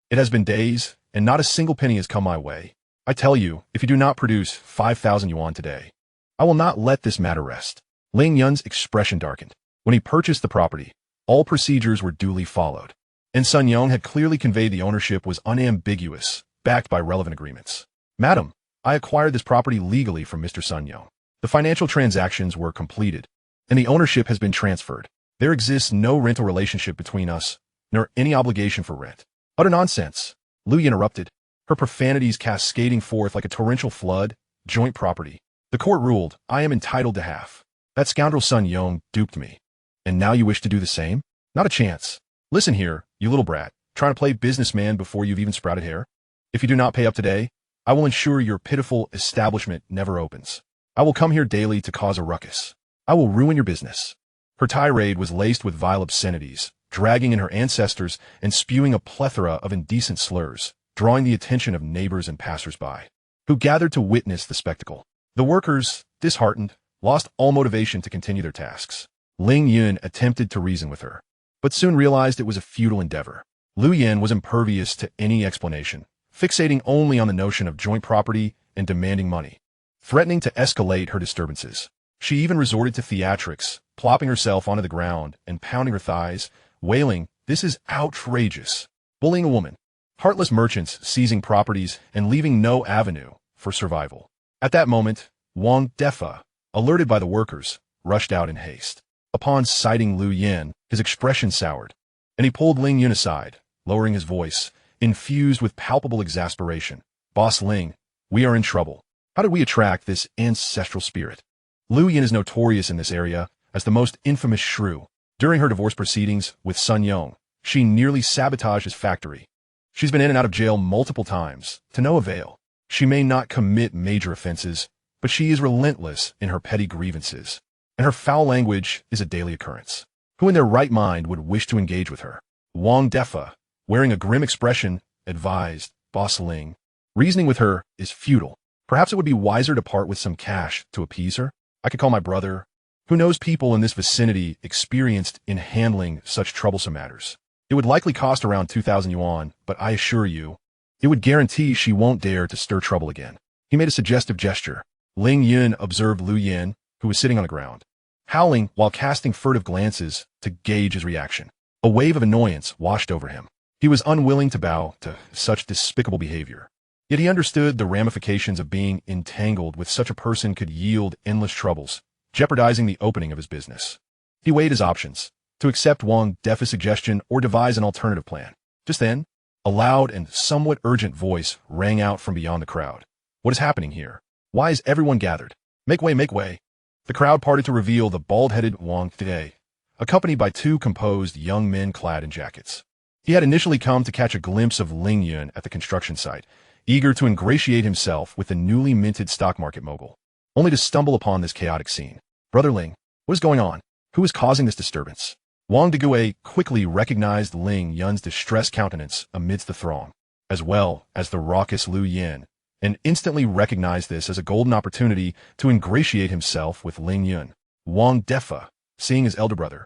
It has been days, and not a single penny has come my way. I tell you, if you do not produce 5,000 yuan today, I will not let this matter rest. Ling Yun's expression darkened. When he purchased the property, all procedures were duly followed, and Sun Yong had clearly conveyed the ownership was unambiguous, backed by relevant agreements. Madam, I acquired this property legally from Mr. Sun Yong. The financial transactions were completed, and the ownership has been transferred. There exists no rental relationship between us, nor any obligation for rent. Utter nonsense, Lu interrupted, her profanities cascading forth like a torrential flood. Joint property. The court ruled, I am entitled to half. That scoundrel Sun Yong duped me. And now you wish to do the same? Not a chance. Listen here, you little brat, trying to play businessman before you've even sprouted hair? If you do not pay up today, I will ensure your pitiful establishment never opens. I will come here daily to cause a ruckus. I will ruin your business. Her tirade was laced with vile obscenities, dragging in her ancestors and spewing a plethora of indecent slurs, drawing the attention of neighbors and passers-by, who gathered to witness the spectacle. The workers, disheartened, lost all motivation to continue their tasks. Ling Yun attempted to reason with her, but soon realized it was a futile endeavor. Lu Yan was impervious to any explanation, fixating only on the notion of joint property and demanding money. Threatening to escalate her disturbances, she even resorted to theatrics, plopping herself onto the ground and pounding her thighs, wailing, "This is outrageous." Bullying a woman. Heartless merchants seizing properties and leaving no avenue for survival. At that moment, Wang Defa, alerted by the workers, rushed out in haste. Upon sighting Lu Yan, his expression soured, and he pulled Ling Yun aside, lowering his voice, infused with palpable exasperation. Boss Ling, we are in trouble. How did we attract this ancestral spirit? Lu Yan is notorious in this area as the most infamous shrew. During her divorce proceedings with Sun Yong, she nearly sabotaged his factory. She's been in and out of jail multiple times, to no avail. She may not commit major offenses, but she is relentless in her petty grievances, and her foul language is a daily occurrence. Who in their right mind would wish to engage with her? Wang Defa, wearing a grim expression, advised Boss Ling, reasoning with her is futile. Perhaps it would be wiser to part with some cash to appease her. I could call my brother, who knows people in this vicinity experienced in handling such troublesome matters. It would likely cost around 2,000 yuan, but I assure you, it would guarantee she won't dare to stir trouble again. He made a suggestive gesture. Ling Yun observed Lu Yan, who was sitting on the ground, howling while casting furtive glances to gauge his reaction. A wave of annoyance washed over him. He was unwilling to bow to such despicable behavior. Yet he understood the ramifications of being entangled with such a person could yield endless troubles, jeopardizing the opening of his business. He weighed his options, to accept Wang Defa's suggestion or devise an alternative plan. Just then, a loud and somewhat urgent voice rang out from beyond the crowd. What is happening here? Why is everyone gathered? Make way, make way. The crowd parted to reveal the bald-headed Wang De, accompanied by two composed young men clad in jackets. He had initially come to catch a glimpse of Ling Yun at the construction site, eager to ingratiate himself with the newly minted stock market mogul, only to stumble upon this chaotic scene. Brother Ling, what is going on? Who is causing this disturbance? Wang Degue quickly recognized Ling Yun's distressed countenance amidst the throng, as well as the raucous Lu Yan, and instantly recognized this as a golden opportunity to ingratiate himself with Ling Yun. Wang Defa, seeing his elder brother,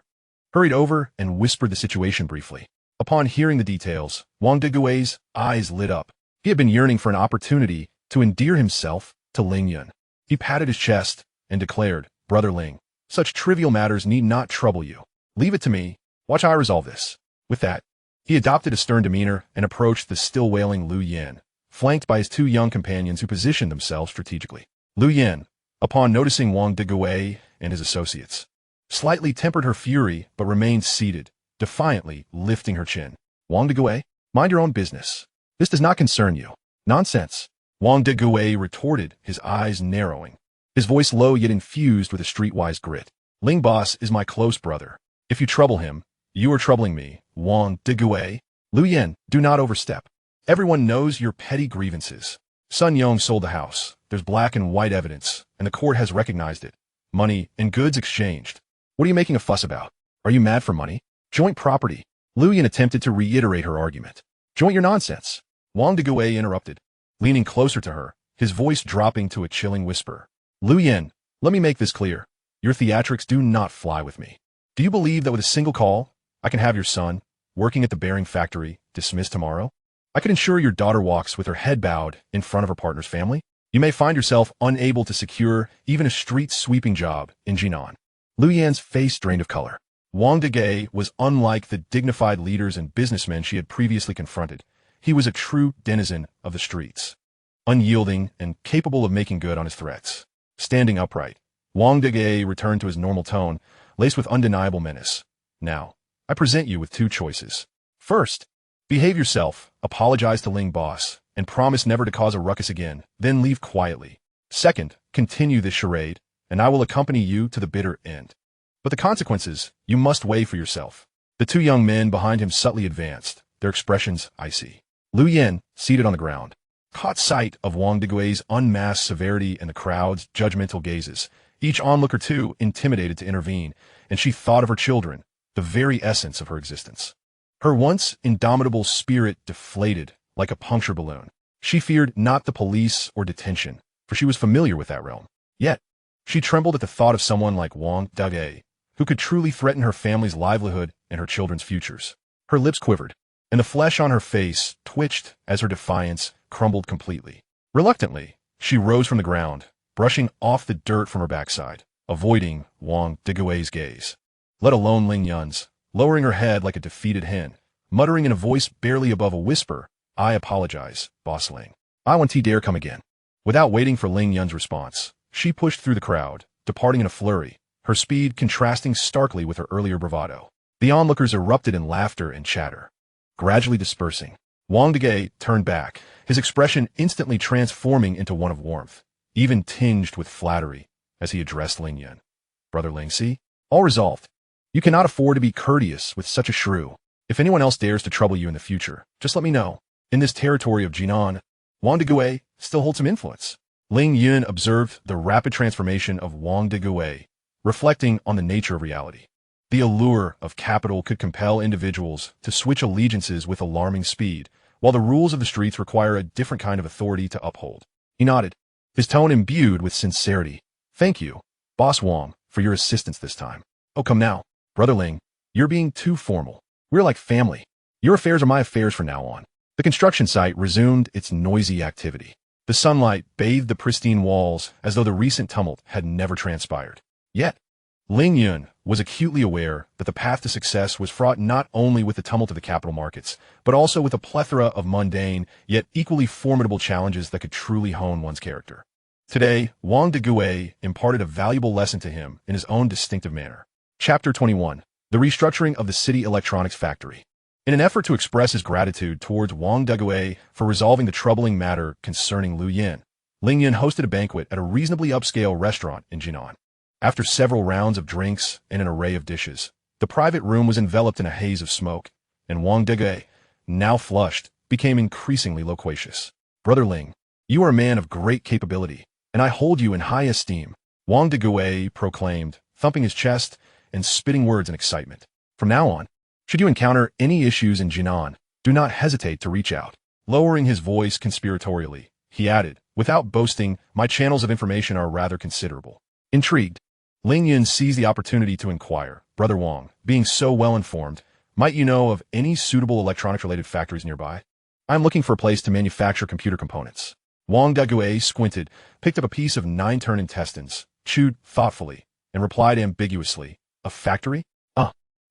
hurried over and whispered the situation briefly. Upon hearing the details, Wang Degue's eyes lit up. He had been yearning for an opportunity to endear himself to Ling Yun. He patted his chest and declared, Brother Ling, such trivial matters need not trouble you. Leave it to me. Watch how I resolve this. With that, he adopted a stern demeanor and approached the still wailing Lu Yan, flanked by his two young companions who positioned themselves strategically. Lu Yan, upon noticing Wang Degue and his associates. Slightly tempered her fury, but remained seated, defiantly lifting her chin. Wang Deguai, mind your own business. This does not concern you. Nonsense. Wang Deguai retorted, his eyes narrowing. His voice low yet infused with a streetwise grit. Ling Boss is my close brother. If you trouble him, you are troubling me. Wang Deguai. Lu Yen, do not overstep. Everyone knows your petty grievances. Sun Yong sold the house. There's black and white evidence, and the court has recognized it. Money and goods exchanged. What are you making a fuss about? Are you mad for money? Joint property. Lu Yen attempted to reiterate her argument. Joint your nonsense. Wang Deguai interrupted, leaning closer to her, his voice dropping to a chilling whisper. Lu Yen, let me make this clear. Your theatrics do not fly with me. Do you believe that with a single call, I can have your son, working at the bearing factory, dismissed tomorrow? I could ensure your daughter walks with her head bowed in front of her partner's family. You may find yourself unable to secure even a street-sweeping job in Jinan. Lu Yan's face drained of color. Wang Deguai was unlike the dignified leaders and businessmen she had previously confronted. He was a true denizen of the streets, unyielding and capable of making good on his threats. Standing upright, Wang Deguai returned to his normal tone, laced with undeniable menace. Now, I present you with two choices. First, behave yourself, apologize to Ling Boss, and promise never to cause a ruckus again, then leave quietly. Second, continue this charade, and I will accompany you to the bitter end. But the consequences, you must weigh for yourself. The two young men behind him subtly advanced, their expressions icy. Lu Yen, seated on the ground, caught sight of Wang Deguai's unmasked severity and the crowd's judgmental gazes, each onlooker too intimidated to intervene, and she thought of her children, the very essence of her existence. Her once indomitable spirit deflated like a puncture balloon. She feared not the police or detention, for she was familiar with that realm. Yet, she trembled at the thought of someone like Wang Deguai, who could truly threaten her family's livelihood and her children's futures. Her lips quivered, and the flesh on her face twitched as her defiance crumbled completely. Reluctantly, she rose from the ground, brushing off the dirt from her backside, avoiding Wang Deguai's gaze, let alone Ling Yun's, lowering her head like a defeated hen, muttering in a voice barely above a whisper, I apologize, Boss Ling. I won't dare come again. Without waiting for Ling Yun's response, she pushed through the crowd, departing in a flurry, her speed contrasting starkly with her earlier bravado. The onlookers erupted in laughter and chatter. Gradually dispersing, Wang Deguai turned back, his expression instantly transforming into one of warmth, even tinged with flattery, as he addressed Ling Yun. Brother Ling, see? All resolved. You cannot afford to be courteous with such a shrew. If anyone else dares to trouble you in the future, just let me know. In this territory of Jinan, Wang Deguai still holds some influence. Ling Yun observed the rapid transformation of Wang Deguai, reflecting on the nature of reality. The allure of capital could compel individuals to switch allegiances with alarming speed, while the rules of the streets require a different kind of authority to uphold. He nodded, his tone imbued with sincerity. Thank you, Boss Wang, for your assistance this time. Oh, come now, Brother Ling, you're being too formal. We're like family. Your affairs are my affairs from now on. The construction site resumed its noisy activity. The sunlight bathed the pristine walls as though the recent tumult had never transpired. Yet, Ling Yun was acutely aware that the path to success was fraught not only with the tumult of the capital markets, but also with a plethora of mundane, yet equally formidable challenges that could truly hone one's character. Today, Wang Deguai imparted a valuable lesson to him in his own distinctive manner. Chapter 21. The Restructuring of the City Electronics Factory. In an effort to express his gratitude towards Wang Deguai for resolving the troubling matter concerning Lu Yen, Ling Yun hosted a banquet at a reasonably upscale restaurant in Jinan. After several rounds of drinks and an array of dishes, the private room was enveloped in a haze of smoke, and Wang Deguai, now flushed, became increasingly loquacious. Brother Ling, you are a man of great capability, and I hold you in high esteem, Wang Deguai proclaimed, thumping his chest and spitting words in excitement. From now on, should you encounter any issues in Jinan, do not hesitate to reach out. Lowering his voice conspiratorially, he added, without boasting, my channels of information are rather considerable. Intrigued, Ling Yun seized the opportunity to inquire, Brother Wang, being so well informed, might you know of any suitable electronics-related factories nearby? I am looking for a place to manufacture computer components. Wang Deguai squinted, picked up a piece of 9-turn intestines, chewed thoughtfully, and replied ambiguously, a factory?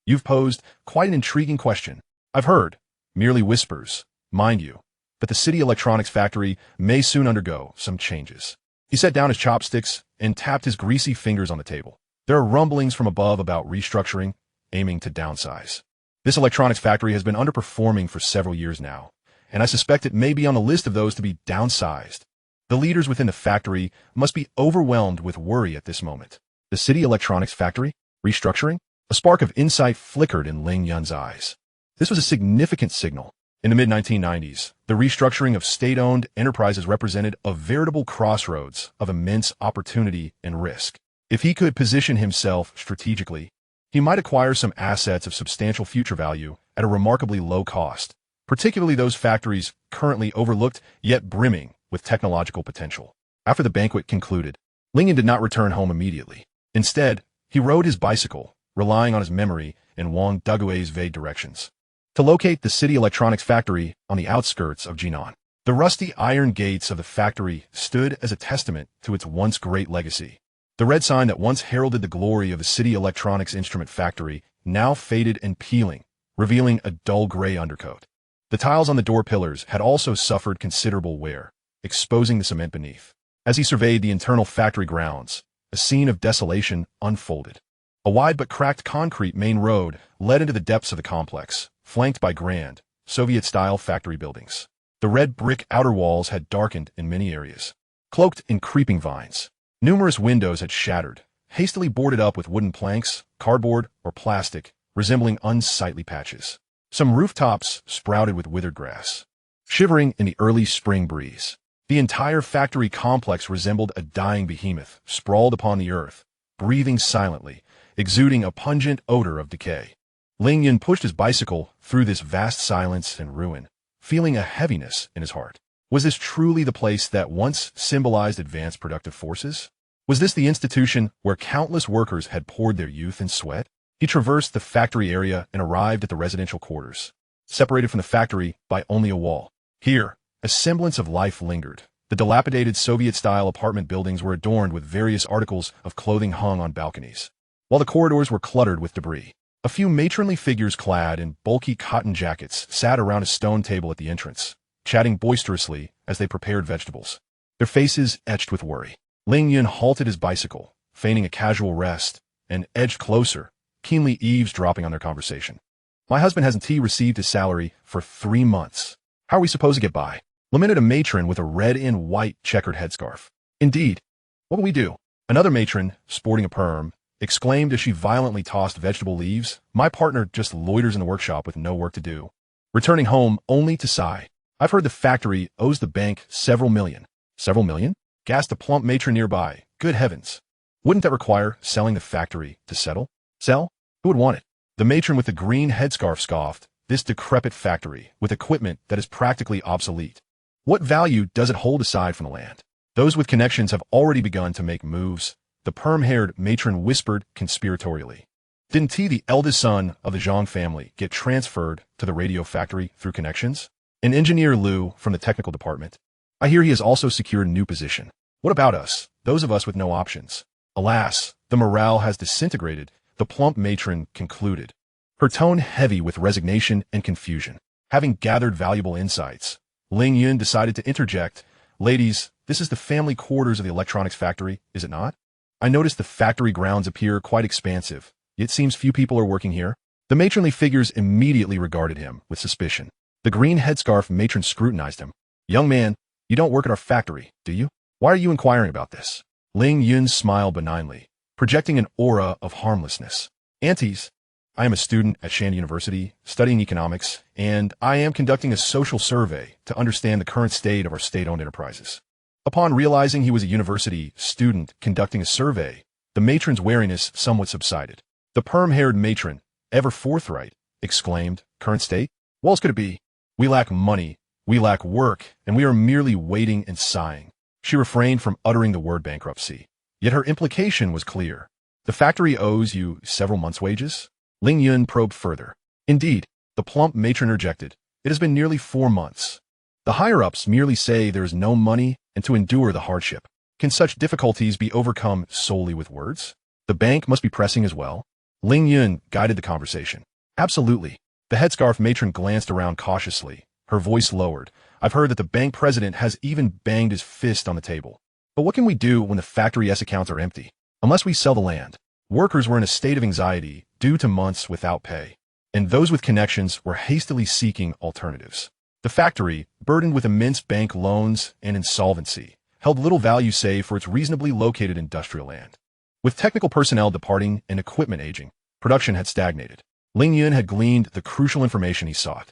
You've posed quite an intriguing question. I've heard, merely whispers, mind you, that the city electronics factory may soon undergo some changes. He set down his chopsticks and tapped his greasy fingers on the table. There are rumblings from above about restructuring, aiming to downsize. This electronics factory has been underperforming for several years now, and I suspect it may be on the list of those to be downsized. The leaders within the factory must be overwhelmed with worry at this moment. The city electronics factory? Restructuring? A spark of insight flickered in Ling Yun's eyes. This was a significant signal. In the mid-1990s, the restructuring of state-owned enterprises represented a veritable crossroads of immense opportunity and risk. If he could position himself strategically, he might acquire some assets of substantial future value at a remarkably low cost, particularly those factories currently overlooked yet brimming with technological potential. After the banquet concluded, Ling Yun did not return home immediately. Instead, he rode his bicycle, relying on his memory and Wang Duguay's vague directions, to locate the city electronics factory on the outskirts of Jinan. The rusty iron gates of the factory stood as a testament to its once great legacy. The red sign that once heralded the glory of the city electronics instrument factory now faded and peeling, revealing a dull gray undercoat. The tiles on the door pillars had also suffered considerable wear, exposing the cement beneath. As he surveyed the internal factory grounds, a scene of desolation unfolded. A wide but cracked concrete main road led into the depths of the complex, flanked by grand, Soviet-style factory buildings. The red brick outer walls had darkened in many areas, cloaked in creeping vines. Numerous windows had shattered, hastily boarded up with wooden planks, cardboard, or plastic, resembling unsightly patches. Some rooftops sprouted with withered grass, shivering in the early spring breeze. The entire factory complex resembled a dying behemoth, sprawled upon the earth, breathing silently, exuding a pungent odor of decay. Ling Yun pushed his bicycle through this vast silence and ruin, feeling a heaviness in his heart. Was this truly the place that once symbolized advanced productive forces? Was this the institution where countless workers had poured their youth and sweat? He traversed the factory area and arrived at the residential quarters, separated from the factory by only a wall. Here, a semblance of life lingered. The dilapidated Soviet-style apartment buildings were adorned with various articles of clothing hung on balconies, while the corridors were cluttered with debris. A few matronly figures clad in bulky cotton jackets sat around a stone table at the entrance, chatting boisterously as they prepared vegetables, their faces etched with worry. Ling Yun halted his bicycle, feigning a casual rest, and edged closer, keenly eavesdropping on their conversation. "My husband hasn't received his salary for 3 months. How are we supposed to get by?" lamented a matron with a red and white checkered headscarf. "Indeed. What will we do?" Another matron, sporting a perm, exclaimed as she violently tossed vegetable leaves. "My partner just loiters in the workshop with no work to do, returning home only to sigh. I've heard the factory owes the bank several million." "Several million?" gasped a plump matron nearby. "Good heavens. Wouldn't that require selling the factory to settle?" "Sell? Who would want it?" The matron with the green headscarf scoffed. "This decrepit factory, with equipment that is practically obsolete. What value does it hold aside from the land? Those with connections have already begun to make moves." The perm-haired matron whispered conspiratorially. "Didn't the eldest son of the Zhang family get transferred to the radio factory through connections? And Engineer Liu from the technical department? I hear he has also secured a new position. What about us, those of us with no options?" "Alas, the morale has disintegrated," the plump matron concluded, her tone heavy with resignation and confusion. Having gathered valuable insights, Ling Yun decided to interject. "Ladies, this is the family quarters of the electronics factory, is it not? I noticed the factory grounds appear quite expansive. It seems few people are working here." The matronly figures immediately regarded him with suspicion. The green headscarf matron scrutinized him. "Young man, you don't work at our factory, do you? Why are you inquiring about this?" Ling Yun smiled benignly, projecting an aura of harmlessness. "Aunties, I am a student at Shandy University, studying economics, and I am conducting a social survey to understand the current state of our state-owned enterprises." Upon realizing he was a university student conducting a survey, the matron's wariness somewhat subsided. The perm-haired matron, ever forthright, exclaimed, "Current state? What else could it be? We lack money, we lack work, and we are merely waiting and sighing." She refrained from uttering the word bankruptcy. Yet her implication was clear. "The factory owes you several months' wages?" Ling Yun probed further. "Indeed," the plump matron interjected. "It has been nearly 4 months. The higher-ups merely say there is no money and to endure the hardship. Can such difficulties be overcome solely with words? The bank must be pressing as well." Ling Yun guided the conversation. "Absolutely." The headscarf matron glanced around cautiously, her voice lowered. "I've heard that the bank president has even banged his fist on the table. But what can we do when the factory S accounts are empty? Unless we sell the land, Workers were in a state of anxiety due to months without pay, and those with connections were hastily seeking alternatives. The factory, burdened with immense bank loans and insolvency, held little value save for its reasonably located industrial land. With technical personnel departing and equipment aging, production had stagnated. Ling Yun had gleaned the crucial information he sought.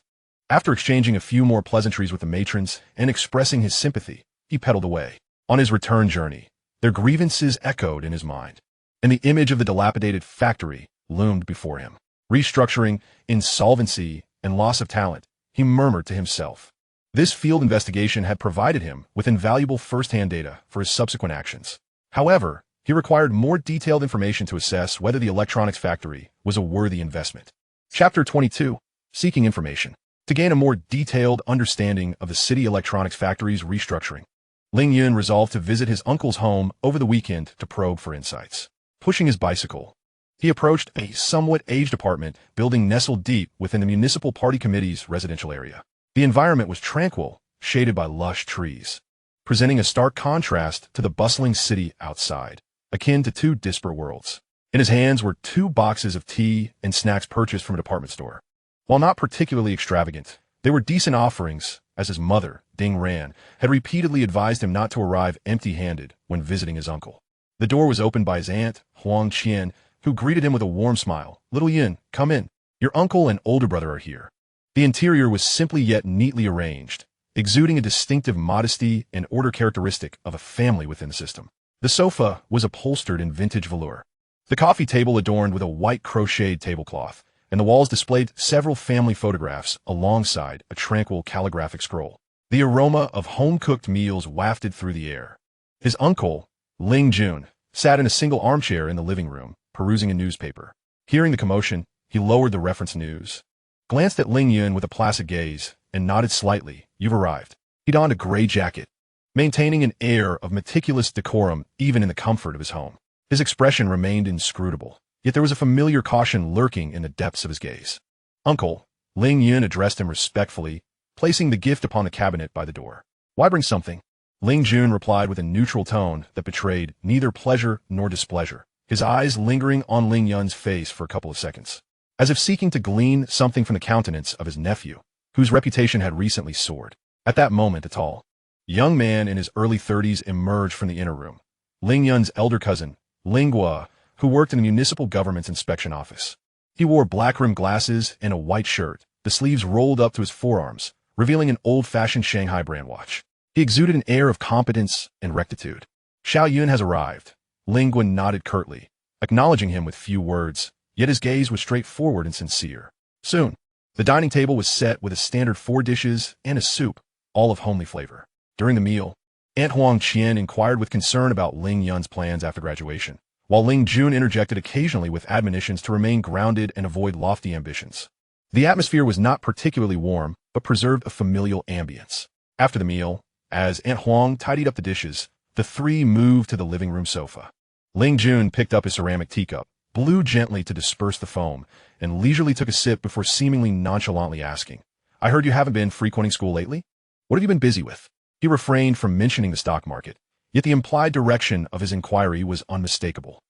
After exchanging a few more pleasantries with the matrons and expressing his sympathy, he pedaled away. On his return journey, their grievances echoed in his mind, and the image of the dilapidated factory loomed before him. Restructuring, insolvency, and loss of talent, he murmured to himself. This field investigation had provided him with invaluable first-hand data for his subsequent actions. However, he required more detailed information to assess whether the electronics factory was a worthy investment. Chapter 22. Seeking Information. To gain a more detailed understanding of the city electronics factory's restructuring, Ling Yun resolved to visit his uncle's home over the weekend to probe for insights. Pushing his bicycle, he approached a somewhat aged apartment building nestled deep within the municipal party committee's residential area. The environment was tranquil, shaded by lush trees, presenting a stark contrast to the bustling city outside, akin to two disparate worlds. In his hands were 2 boxes of tea and snacks purchased from a department store. While not particularly extravagant, they were decent offerings, as his mother, Ding Ran, had repeatedly advised him not to arrive empty-handed when visiting his uncle. The door was opened by his aunt, Huang Qian, who greeted him with a warm smile. "Little Yin, come in. Your uncle and older brother are here." The interior was simply yet neatly arranged, exuding a distinctive modesty and order characteristic of a family within the system. The sofa was upholstered in vintage velour. The coffee table adorned with a white crocheted tablecloth, and the walls displayed several family photographs alongside a tranquil calligraphic scroll. The aroma of home-cooked meals wafted through the air. His uncle, Ling Yun, sat in a single armchair in the living room, perusing a newspaper. Hearing the commotion, he lowered the reference news, glanced at Ling Yun with a placid gaze, and nodded slightly. "You've arrived." He donned a gray jacket, maintaining an air of meticulous decorum even in the comfort of his home. His expression remained inscrutable, yet there was a familiar caution lurking in the depths of his gaze. "Uncle," Ling Yun addressed him respectfully, placing the gift upon the cabinet by the door. "Why bring something?" Ling Yun replied with a neutral tone that betrayed neither pleasure nor displeasure, his eyes lingering on Ling Yun's face for a couple of seconds, as if seeking to glean something from the countenance of his nephew, whose reputation had recently soared. At that moment, a tall, young man in his early 30s emerged from the inner room. Ling Yun's elder cousin, Ling Gua, who worked in the municipal government's inspection office. He wore black-rimmed glasses and a white shirt, the sleeves rolled up to his forearms, revealing an old-fashioned Shanghai brand watch. He exuded an air of competence and rectitude. "Xiao Yun has arrived." Ling Gua nodded curtly, acknowledging him with few words, yet his gaze was straightforward and sincere. Soon, the dining table was set with a standard 4 dishes and a soup, all of homely flavor. During the meal, Aunt Huang Qian inquired with concern about Ling Yun's plans after graduation, while Ling Jun interjected occasionally with admonitions to remain grounded and avoid lofty ambitions. The atmosphere was not particularly warm, but preserved a familial ambience. After the meal, as Aunt Huang tidied up the dishes, the three moved to the living room sofa. Ling Jun picked up his ceramic teacup, blew gently to disperse the foam, and leisurely took a sip before seemingly nonchalantly asking, "I heard you haven't been frequenting school lately? What have you been busy with?" He refrained from mentioning the stock market, yet the implied direction of his inquiry was unmistakable.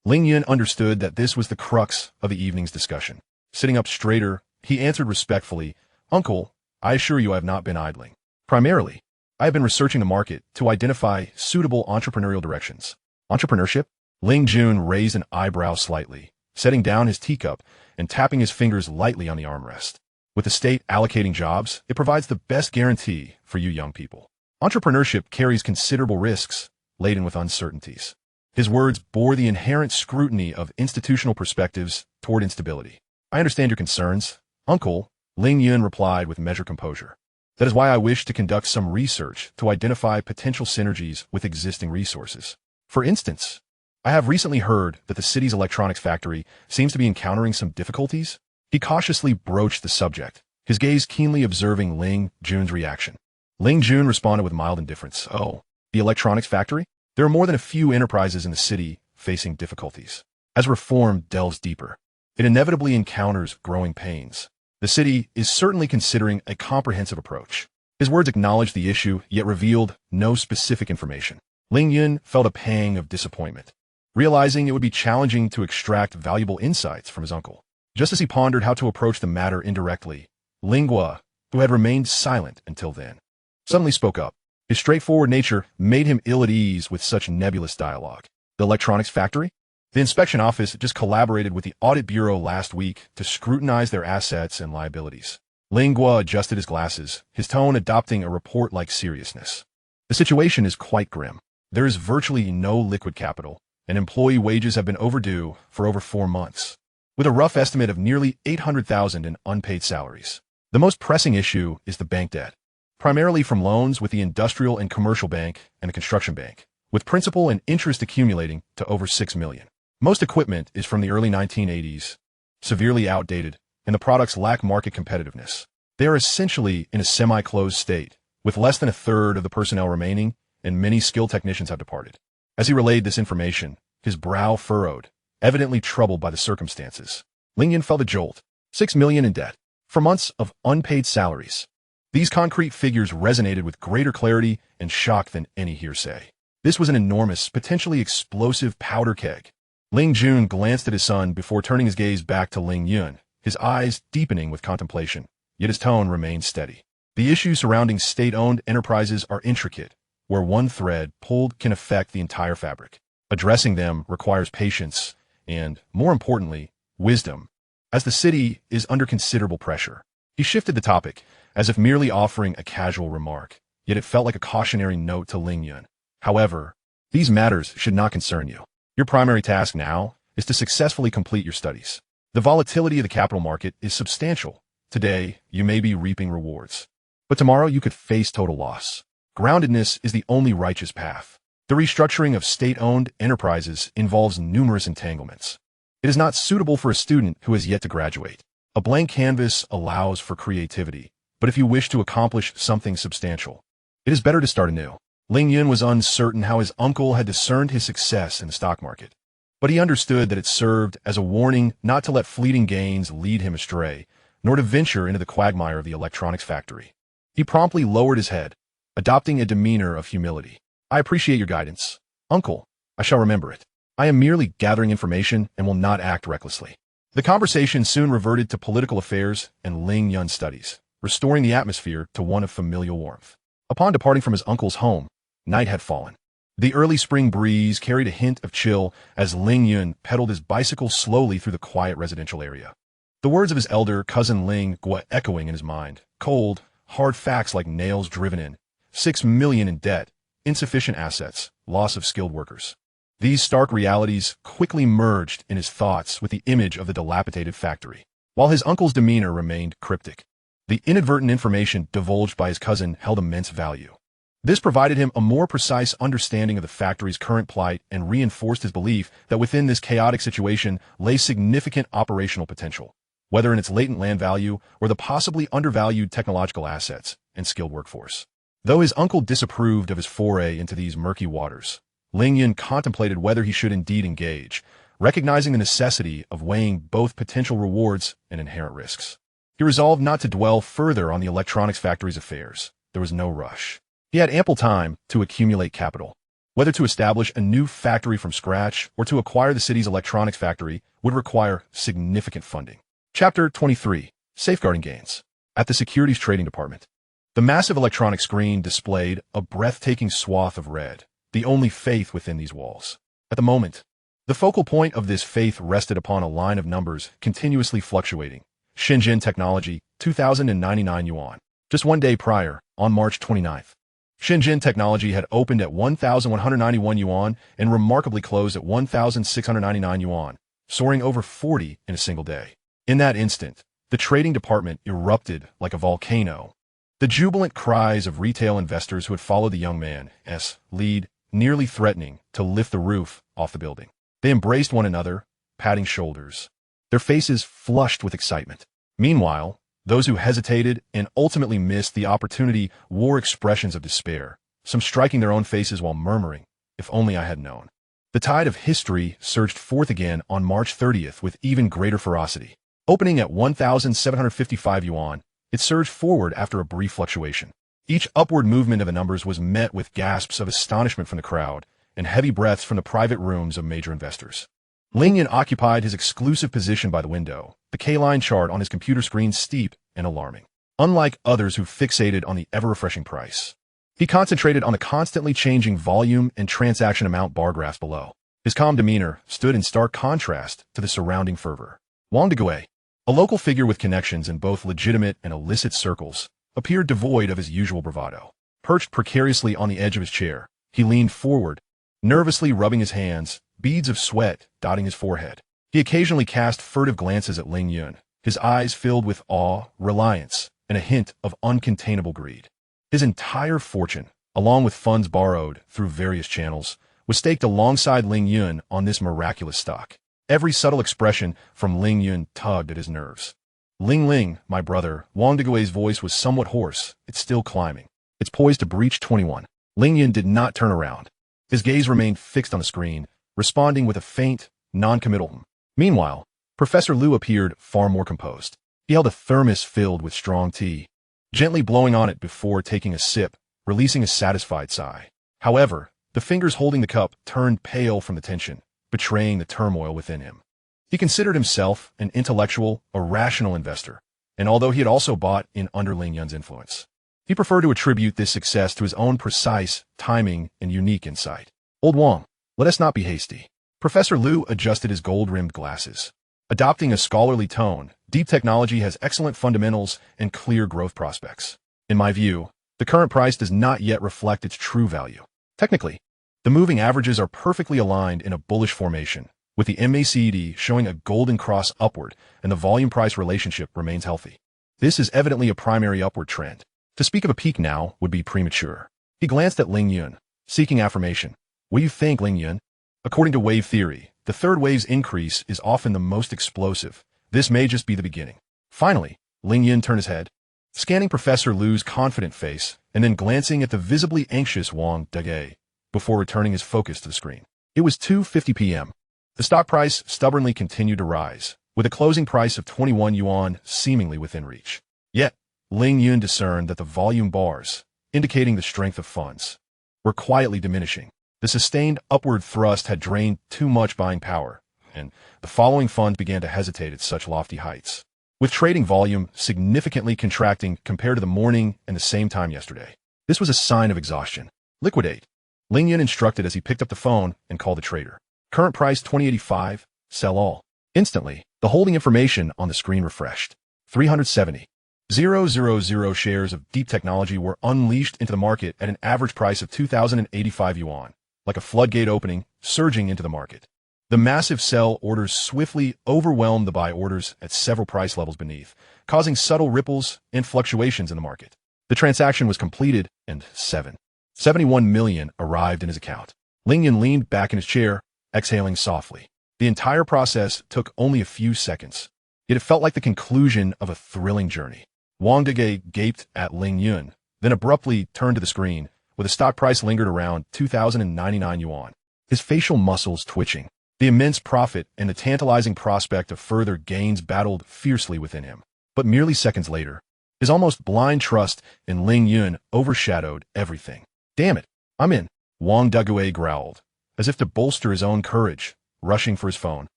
Ling Yun understood that this was the crux of the evening's discussion. Sitting up straighter, he answered respectfully, "Uncle, I assure you I have not been idling. Primarily, I have been researching the market to identify suitable entrepreneurial directions." "Entrepreneurship?" Ling Jun raised an eyebrow slightly, setting down his teacup and tapping his fingers lightly on the armrest. "With the state allocating jobs, it provides the best guarantee for you young people. Entrepreneurship carries considerable risks, laden with uncertainties." His words bore the inherent scrutiny of institutional perspectives toward instability. "I understand your concerns, Uncle," Ling Yun replied with measured composure. "That is why I wish to conduct some research to identify potential synergies with existing resources. For instance, I have recently heard that the city's electronics factory seems to be encountering some difficulties." He cautiously broached the subject, his gaze keenly observing Ling Jun's reaction. Ling Jun responded with mild indifference. "Oh, the electronics factory? There are more than a few enterprises in the city facing difficulties. As reform delves deeper, it inevitably encounters growing pains. The city is certainly considering a comprehensive approach." His words acknowledged the issue, yet revealed no specific information. Ling Yun felt a pang of disappointment. realizing it would be challenging to extract valuable insights from his uncle. Just as he pondered how to approach the matter indirectly, Ling Yun, who had remained silent until then, suddenly spoke up. His straightforward nature made him ill at ease with such nebulous dialogue. The electronics factory? The inspection office just collaborated with the audit bureau last week to scrutinize their assets and liabilities. Ling Yun adjusted his glasses, his tone adopting a report-like seriousness. The situation is quite grim. There is virtually no liquid capital, and employee wages have been overdue for over 4 months, with a rough estimate of nearly 800,000 in unpaid salaries. The most pressing issue is the bank debt, primarily from loans with the Industrial and Commercial Bank and the Construction Bank, with principal and interest accumulating to over 6 million. Most equipment is from the early 1980s, severely outdated, and the products lack market competitiveness. They are essentially in a semi-closed state, with less than a third of the personnel remaining, and many skilled technicians have departed. As he relayed this information, his brow furrowed, evidently troubled by the circumstances. Ling Yun felt a jolt. 6 million in debt, for months of unpaid salaries. These concrete figures resonated with greater clarity and shock than any hearsay. This was an enormous, potentially explosive powder keg. Ling Yun glanced at his son before turning his gaze back to Ling Yun, his eyes deepening with contemplation, yet his tone remained steady. The issues surrounding state-owned enterprises are intricate, where one thread pulled can affect the entire fabric. Addressing them requires patience and, more importantly, wisdom, as the city is under considerable pressure. He shifted the topic, as if merely offering a casual remark, yet it felt like a cautionary note to Ling Yun. However, these matters should not concern you. Your primary task now is to successfully complete your studies. The volatility of the capital market is substantial. Today, you may be reaping rewards, but tomorrow you could face total loss. Groundedness is the only righteous path. The restructuring of state-owned enterprises involves numerous entanglements. It is not suitable for a student who has yet to graduate. A blank canvas allows for creativity, but if you wish to accomplish something substantial, it is better to start anew. Ling Yun was uncertain how his uncle had discerned his success in the stock market, but he understood that it served as a warning not to let fleeting gains lead him astray, nor to venture into the quagmire of the electronics factory. He promptly lowered his head, adopting a demeanor of humility. I appreciate your guidance, Uncle. I shall remember it. I am merely gathering information and will not act recklessly. The conversation soon reverted to political affairs and Ling Yun's studies, restoring the atmosphere to one of familial warmth. Upon departing from his uncle's home, night had fallen. The early spring breeze carried a hint of chill as Ling Yun pedaled his bicycle slowly through the quiet residential area. The words of his elder cousin Ling Yun echoing in his mind, cold, hard facts like nails driven in, 6 million in debt, insufficient assets, loss of skilled workers. These stark realities quickly merged in his thoughts with the image of the dilapidated factory. While his uncle's demeanor remained cryptic, the inadvertent information divulged by his cousin held immense value. This provided him a more precise understanding of the factory's current plight and reinforced his belief that within this chaotic situation lay significant operational potential, whether in its latent land value or the possibly undervalued technological assets and skilled workforce. Though his uncle disapproved of his foray into these murky waters, Ling Yun contemplated whether he should indeed engage, recognizing the necessity of weighing both potential rewards and inherent risks. He resolved not to dwell further on the electronics factory's affairs. There was no rush. He had ample time to accumulate capital. Whether to establish a new factory from scratch or to acquire the city's electronics factory would require significant funding. Chapter 23. Safeguarding Gains. At the Securities Trading Department, the massive electronic screen displayed a breathtaking swath of red, the only faith within these walls. At the moment, the focal point of this faith rested upon a line of numbers continuously fluctuating. Shenzhen Technology, 2,099 yuan. Just one day prior, on March 29th, Shenzhen Technology had opened at 1,191 yuan and remarkably closed at 1,699 yuan, soaring over 40 in a single day. In that instant, the trading department erupted like a volcano. The jubilant cries of retail investors who had followed the young man's lead, nearly threatening to lift the roof off the building. They embraced one another, patting shoulders, their faces flushed with excitement. Meanwhile, those who hesitated and ultimately missed the opportunity wore expressions of despair, some striking their own faces while murmuring, "If only I had known." The tide of history surged forth again on March 30th with even greater ferocity. Opening at 1,755 yuan, it surged forward after a brief fluctuation. Each upward movement of the numbers was met with gasps of astonishment from the crowd, and heavy breaths from the private rooms of major investors. Ling Yun occupied his exclusive position by the window, the K-line chart on his computer screen steep and alarming. Unlike others who fixated on the ever-refreshing price, he concentrated on the constantly changing volume and transaction amount bar graphs below. His calm demeanor stood in stark contrast to the surrounding fervor. Wang Degui, a local figure with connections in both legitimate and illicit circles, appeared devoid of his usual bravado. Perched precariously on the edge of his chair, he leaned forward, nervously rubbing his hands, beads of sweat dotting his forehead. He occasionally cast furtive glances at Ling Yun, his eyes filled with awe, reliance, and a hint of uncontainable greed. His entire fortune, along with funds borrowed through various channels, was staked alongside Ling Yun on this miraculous stock. Every subtle expression from Ling Yun tugged at his nerves. Ling, my brother, Wang Degui's voice was somewhat hoarse. It's still climbing. It's poised to breach 21. Ling Yun did not turn around. His gaze remained fixed on the screen, responding with a faint, non-committal. Meanwhile, Professor Liu appeared far more composed. He held a thermos filled with strong tea, gently blowing on it before taking a sip, releasing a satisfied sigh. However, the fingers holding the cup turned pale from the tension, betraying the turmoil within him. He considered himself an intellectual, a rational investor, and although he had also bought in under Ling Yun's influence, he preferred to attribute this success to his own precise timing and unique insight. Old Wang, let us not be hasty. Professor Liu adjusted his gold-rimmed glasses. Adopting a scholarly tone, deep technology has excellent fundamentals and clear growth prospects. In my view, the current price does not yet reflect its true value. Technically, the moving averages are perfectly aligned in a bullish formation, with the MACD showing a golden cross upward and the volume-price relationship remains healthy. This is evidently a primary upward trend. To speak of a peak now would be premature. He glanced at Ling Yun, seeking affirmation. What do you think, Ling Yun? According to wave theory, the third wave's increase is often the most explosive. This may just be the beginning. Finally, Ling Yun turned his head, scanning Professor Liu's confident face and then glancing at the visibly anxious Wang Degui before returning his focus to the screen. It was 2:50 p.m. The stock price stubbornly continued to rise, with a closing price of 21 yuan seemingly within reach. Yet, Ling Yun discerned that the volume bars, indicating the strength of funds, were quietly diminishing. The sustained upward thrust had drained too much buying power, and the following funds began to hesitate at such lofty heights, with trading volume significantly contracting compared to the morning and the same time yesterday. This was a sign of exhaustion. Liquidate, Ling Yun instructed as he picked up the phone and called the trader. Current price 2085, sell all. Instantly, the holding information on the screen refreshed. 370,000 shares of deep technology were unleashed into the market at an average price of 2,085 yuan, like a floodgate opening, surging into the market. The massive sell orders swiftly overwhelmed the buy orders at several price levels beneath, causing subtle ripples and fluctuations in the market. The transaction was completed, and 71 million arrived in his account. Ling Yun leaned back in his chair, exhaling softly. The entire process took only a few seconds, yet it felt like the conclusion of a thrilling journey. Wang Degui gaped at Ling Yun, then abruptly turned to the screen, where the stock price lingered around 2,099 yuan. His facial muscles twitching. The immense profit and the tantalizing prospect of further gains battled fiercely within him. But merely seconds later, his almost blind trust in Ling Yun overshadowed everything. Damn it, I'm in, Wang Degui growled, as if to bolster his own courage, rushing for his phone,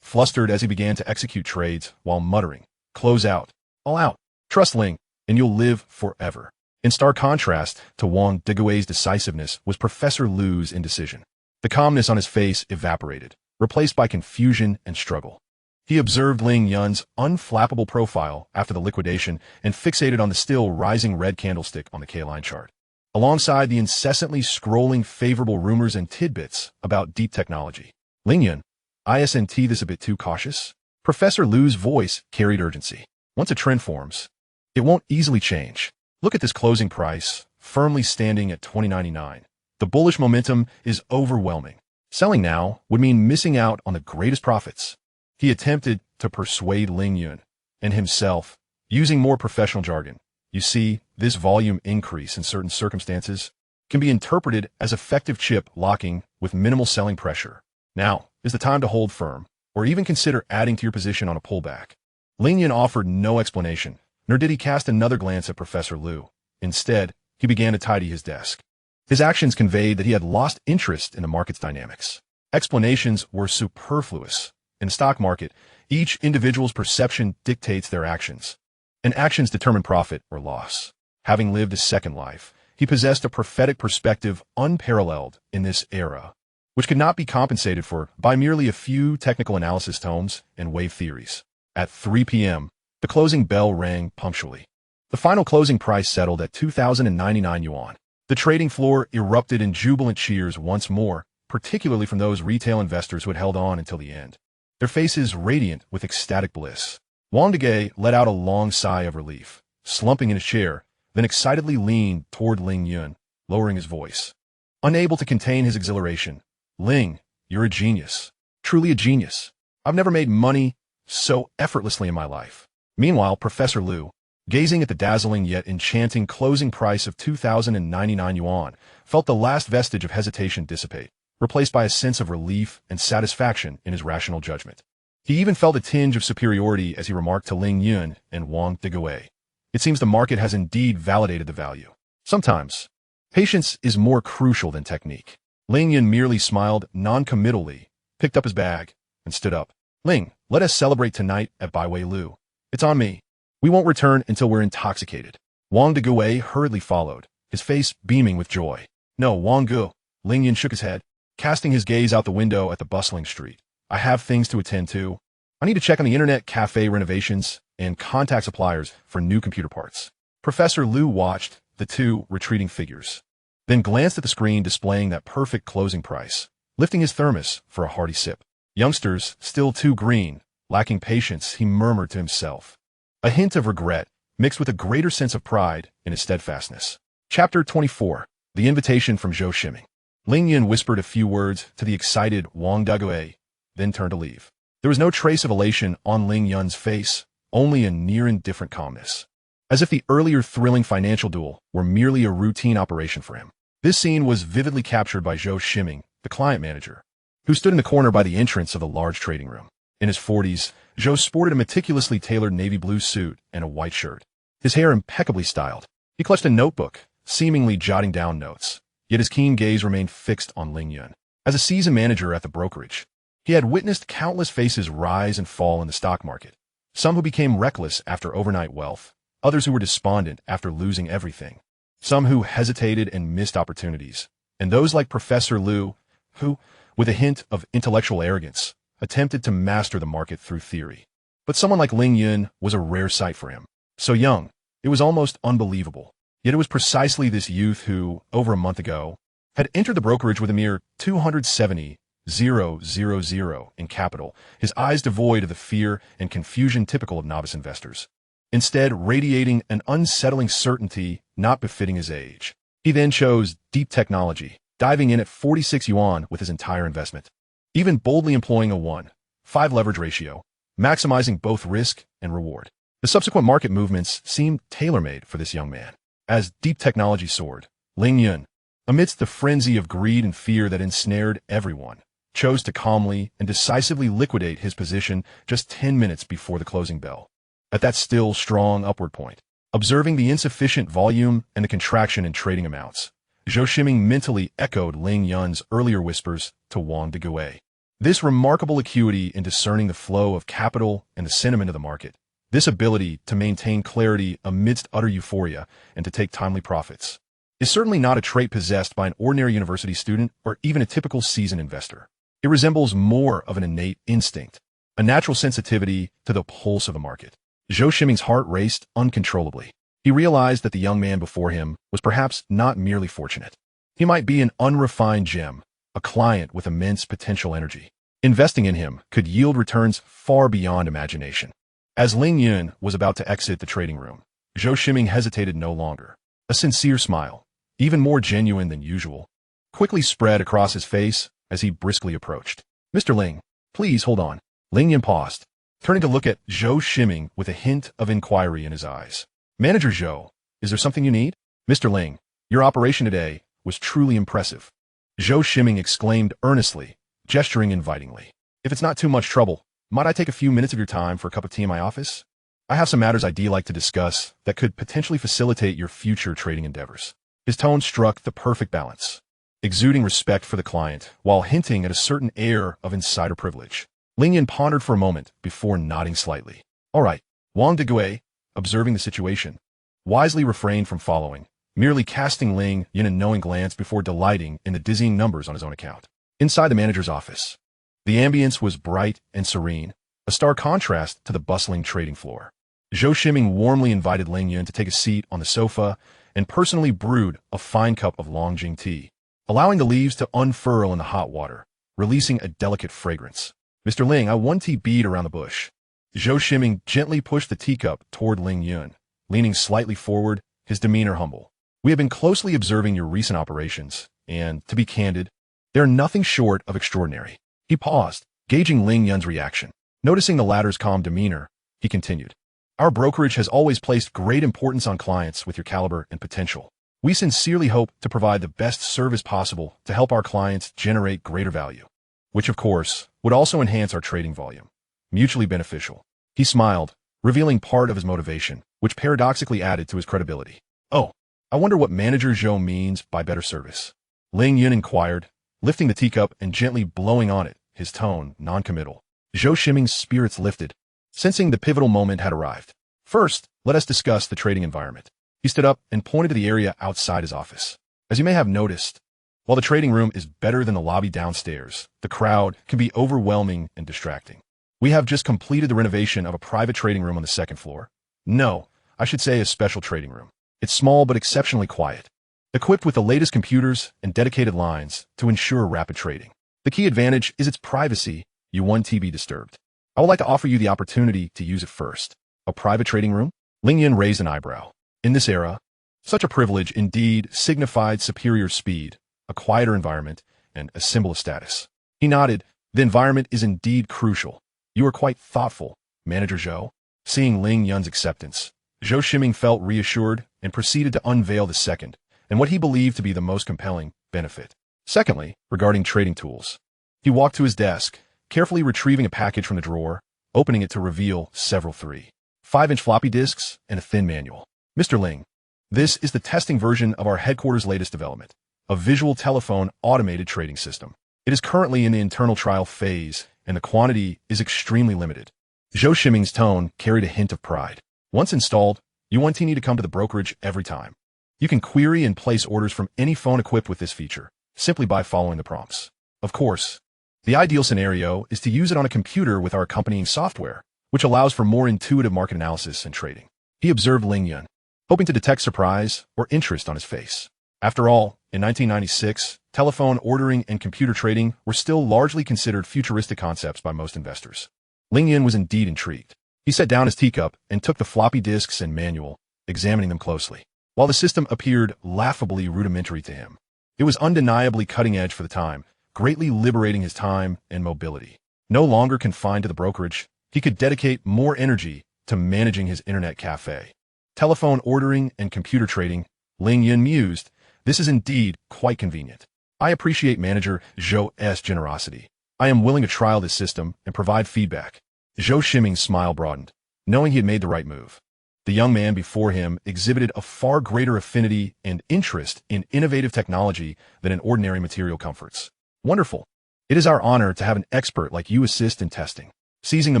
flustered as he began to execute trades while muttering, close out, all out, trust Ling, and you'll live forever. In stark contrast to Wang Degui's decisiveness was Professor Liu's indecision. The calmness on his face evaporated, replaced by confusion and struggle. He observed Ling Yun's unflappable profile after the liquidation and fixated on the still rising red candlestick on the K-line chart, alongside the incessantly scrolling favorable rumors and tidbits about deep technology. Ling Yun, isn't this a bit too cautious? Professor Liu's voice carried urgency. Once a trend forms, it won't easily change. Look at this closing price, firmly standing at 20.99. The bullish momentum is overwhelming. Selling now would mean missing out on the greatest profits. He attempted to persuade Ling Yun and himself, using more professional jargon. You see, this volume increase in certain circumstances can be interpreted as effective chip locking with minimal selling pressure. Now is the time to hold firm, or even consider adding to your position on a pullback. Ling Yun offered no explanation, nor did he cast another glance at Professor Liu. Instead, he began to tidy his desk. His actions conveyed that he had lost interest in the market's dynamics. Explanations were superfluous. In the stock market, each individual's perception dictates their actions, and actions determine profit or loss. Having lived a second life, he possessed a prophetic perspective unparalleled in this era, which could not be compensated for by merely a few technical analysis tomes and wave theories. At 3 p.m., the closing bell rang punctually. The final closing price settled at 2,099 yuan. The trading floor erupted in jubilant cheers once more, particularly from those retail investors who had held on until the end, their faces radiant with ecstatic bliss. Wang Degay let out a long sigh of relief, slumping in his chair, then excitedly leaned toward Ling Yun, lowering his voice. Unable to contain his exhilaration, "Ling, you're a genius. Truly a genius. I've never made money so effortlessly in my life." Meanwhile, Professor Liu, gazing at the dazzling yet enchanting closing price of 2,099 yuan, felt the last vestige of hesitation dissipate, replaced by a sense of relief and satisfaction in his rational judgment. He even felt a tinge of superiority as he remarked to Ling Yun and Wang Degay, "It seems the market has indeed validated the value. Sometimes, patience is more crucial than technique." Ling Yun merely smiled non-committally, picked up his bag, and stood up. "Ling, let us celebrate tonight at Baiwei Lu. It's on me. We won't return until we're intoxicated." Wang Degay hurriedly followed, his face beaming with joy. "No, Wang Gu." Ling Yun shook his head, casting his gaze out the window at the bustling street. "I have things to attend to. I need to check on the internet cafe renovations and contact suppliers for new computer parts." Professor Liu watched the two retreating figures, then glanced at the screen displaying that perfect closing price, lifting his thermos for a hearty sip. Youngsters, still too green, lacking patience, he murmured to himself, a hint of regret mixed with a greater sense of pride in his steadfastness. Chapter 24. The Invitation from Zhou Shiming. Ling Yun whispered a few words to the excited Wang Degay, then turned to leave. There was no trace of elation on Ling Yun's face, only a near indifferent calmness, as if the earlier thrilling financial duel were merely a routine operation for him. This scene was vividly captured by Zhou Shiming, the client manager, who stood in the corner by the entrance of the large trading room. In his 40s, Zhou sported a meticulously tailored navy blue suit and a white shirt, his hair impeccably styled. He clutched a notebook, seemingly jotting down notes, yet his keen gaze remained fixed on Ling Yun. As a seasoned manager at the brokerage, he had witnessed countless faces rise and fall in the stock market, some who became reckless after overnight wealth, others who were despondent after losing everything, some who hesitated and missed opportunities, and those like Professor Liu, who, with a hint of intellectual arrogance, attempted to master the market through theory. But someone like Ling Yun was a rare sight for him. So young, it was almost unbelievable. Yet it was precisely this youth who, over a month ago, had entered the brokerage with a mere 270,000 in capital, his eyes devoid of the fear and confusion typical of novice investors, instead radiating an unsettling certainty not befitting his age. He then chose deep technology, diving in at 46 yuan with his entire investment, even boldly employing a 1:5 leverage ratio, maximizing both risk and reward. The subsequent market movements seemed tailor-made for this young man. As deep technology soared, Ling Yun, amidst the frenzy of greed and fear that ensnared everyone, chose to calmly and decisively liquidate his position just 10 minutes before the closing bell. At that still strong upward point, observing the insufficient volume and the contraction in trading amounts, Zhou Shiming mentally echoed Ling Yun's earlier whispers to Wang Degay. This remarkable acuity in discerning the flow of capital and the sentiment of the market, this ability to maintain clarity amidst utter euphoria and to take timely profits, is certainly not a trait possessed by an ordinary university student or even a typical seasoned investor. It resembles more of an innate instinct, a natural sensitivity to the pulse of the market. Zhou Shiming's heart raced uncontrollably. He realized that the young man before him was perhaps not merely fortunate. He might be an unrefined gem, a client with immense potential energy. Investing in him could yield returns far beyond imagination. As Ling Yun was about to exit the trading room, Zhou Shiming hesitated no longer. A sincere smile, even more genuine than usual, quickly spread across his face as he briskly approached. "Mr. Ling, please hold on." Ling Yun paused, turning to look at Zhou Shiming with a hint of inquiry in his eyes. "Manager Zhou, is there something you need?" "Mr. Ling, your operation today was truly impressive," Zhou Shiming exclaimed earnestly, gesturing invitingly. "If it's not too much trouble, might I take a few minutes of your time for a cup of tea in my office? I have some matters I'd like to discuss that could potentially facilitate your future trading endeavors." His tone struck the perfect balance, exuding respect for the client while hinting at a certain air of insider privilege. Ling Yun pondered for a moment before nodding slightly. All right. Wang Degui, observing the situation, wisely refrained from following, merely casting Ling Yun a knowing glance before delighting in the dizzying numbers on his own account. Inside the manager's office, the ambience was bright and serene, a stark contrast to the bustling trading floor. Zhou Shiming warmly invited Ling Yun to take a seat on the sofa and personally brewed a fine cup of Longjing tea, allowing the leaves to unfurl in the hot water, releasing a delicate fragrance. Mr. Ling, I 1T beat around the bush. Zhou Shiming gently pushed the teacup toward Ling Yun, leaning slightly forward, his demeanor humble. We have been closely observing your recent operations, and, to be candid, they are nothing short of extraordinary. He paused, gauging Ling Yun's reaction. Noticing the latter's calm demeanor, he continued. Our brokerage has always placed great importance on clients with your caliber and potential. We sincerely hope to provide the best service possible to help our clients generate greater value, which, of course, would also enhance our trading volume. Mutually beneficial. He smiled, revealing part of his motivation, which paradoxically added to his credibility. Oh, I wonder what Manager Zhou means by better service. Ling Yun inquired, lifting the teacup and gently blowing on it, his tone non-committal. Zhou Shiming's spirits lifted, sensing the pivotal moment had arrived. First, let us discuss the trading environment. He stood up and pointed to the area outside his office. As you may have noticed, while the trading room is better than the lobby downstairs, the crowd can be overwhelming and distracting. We have just completed the renovation of a private trading room on the second floor. No, I should say a special trading room. It's small but exceptionally quiet, equipped with the latest computers and dedicated lines to ensure rapid trading. The key advantage is its privacy. You 1T be disturbed. I would like to offer you the opportunity to use it first. A private trading room? Ling Yun raised an eyebrow. In this era, such a privilege indeed signified superior speed, a quieter environment, and a symbol of status. He nodded. The environment is indeed crucial. You are quite thoughtful, Manager Zhou. Seeing Ling Yun's acceptance, Zhou Shiming felt reassured and proceeded to unveil the second, and what he believed to be the most compelling, benefit. Secondly, regarding trading tools. He walked to his desk, carefully retrieving a package from the drawer, opening it to reveal several 3.5-inch floppy disks and a thin manual. Mr. Ling, this is the testing version of our headquarters' latest development, a visual telephone automated trading system. It is currently in the internal trial phase, and the quantity is extremely limited. Zhou Shiming's tone carried a hint of pride. Once installed, you won't need to come to the brokerage every time. You can query and place orders from any phone equipped with this feature, simply by following the prompts. Of course, the ideal scenario is to use it on a computer with our accompanying software, which allows for more intuitive market analysis and trading. He observed Ling Yun, hoping to detect surprise or interest on his face. After all, in 1996, telephone ordering and computer trading were still largely considered futuristic concepts by most investors. Ling Yun was indeed intrigued. He set down his teacup and took the floppy disks and manual, examining them closely. While the system appeared laughably rudimentary to him, it was undeniably cutting edge for the time, greatly liberating his time and mobility. No longer confined to the brokerage, he could dedicate more energy to managing his internet cafe. Telephone ordering and computer trading, Ling Yun mused, this is indeed quite convenient. I appreciate Manager Zhou's generosity. I am willing to trial this system and provide feedback. Zhou Shiming's smile broadened, knowing he had made the right move. The young man before him exhibited a far greater affinity and interest in innovative technology than in ordinary material comforts. Wonderful. It is our honor to have an expert like you assist in testing. Seizing the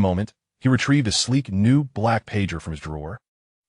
moment, he retrieved a sleek new black pager from his drawer.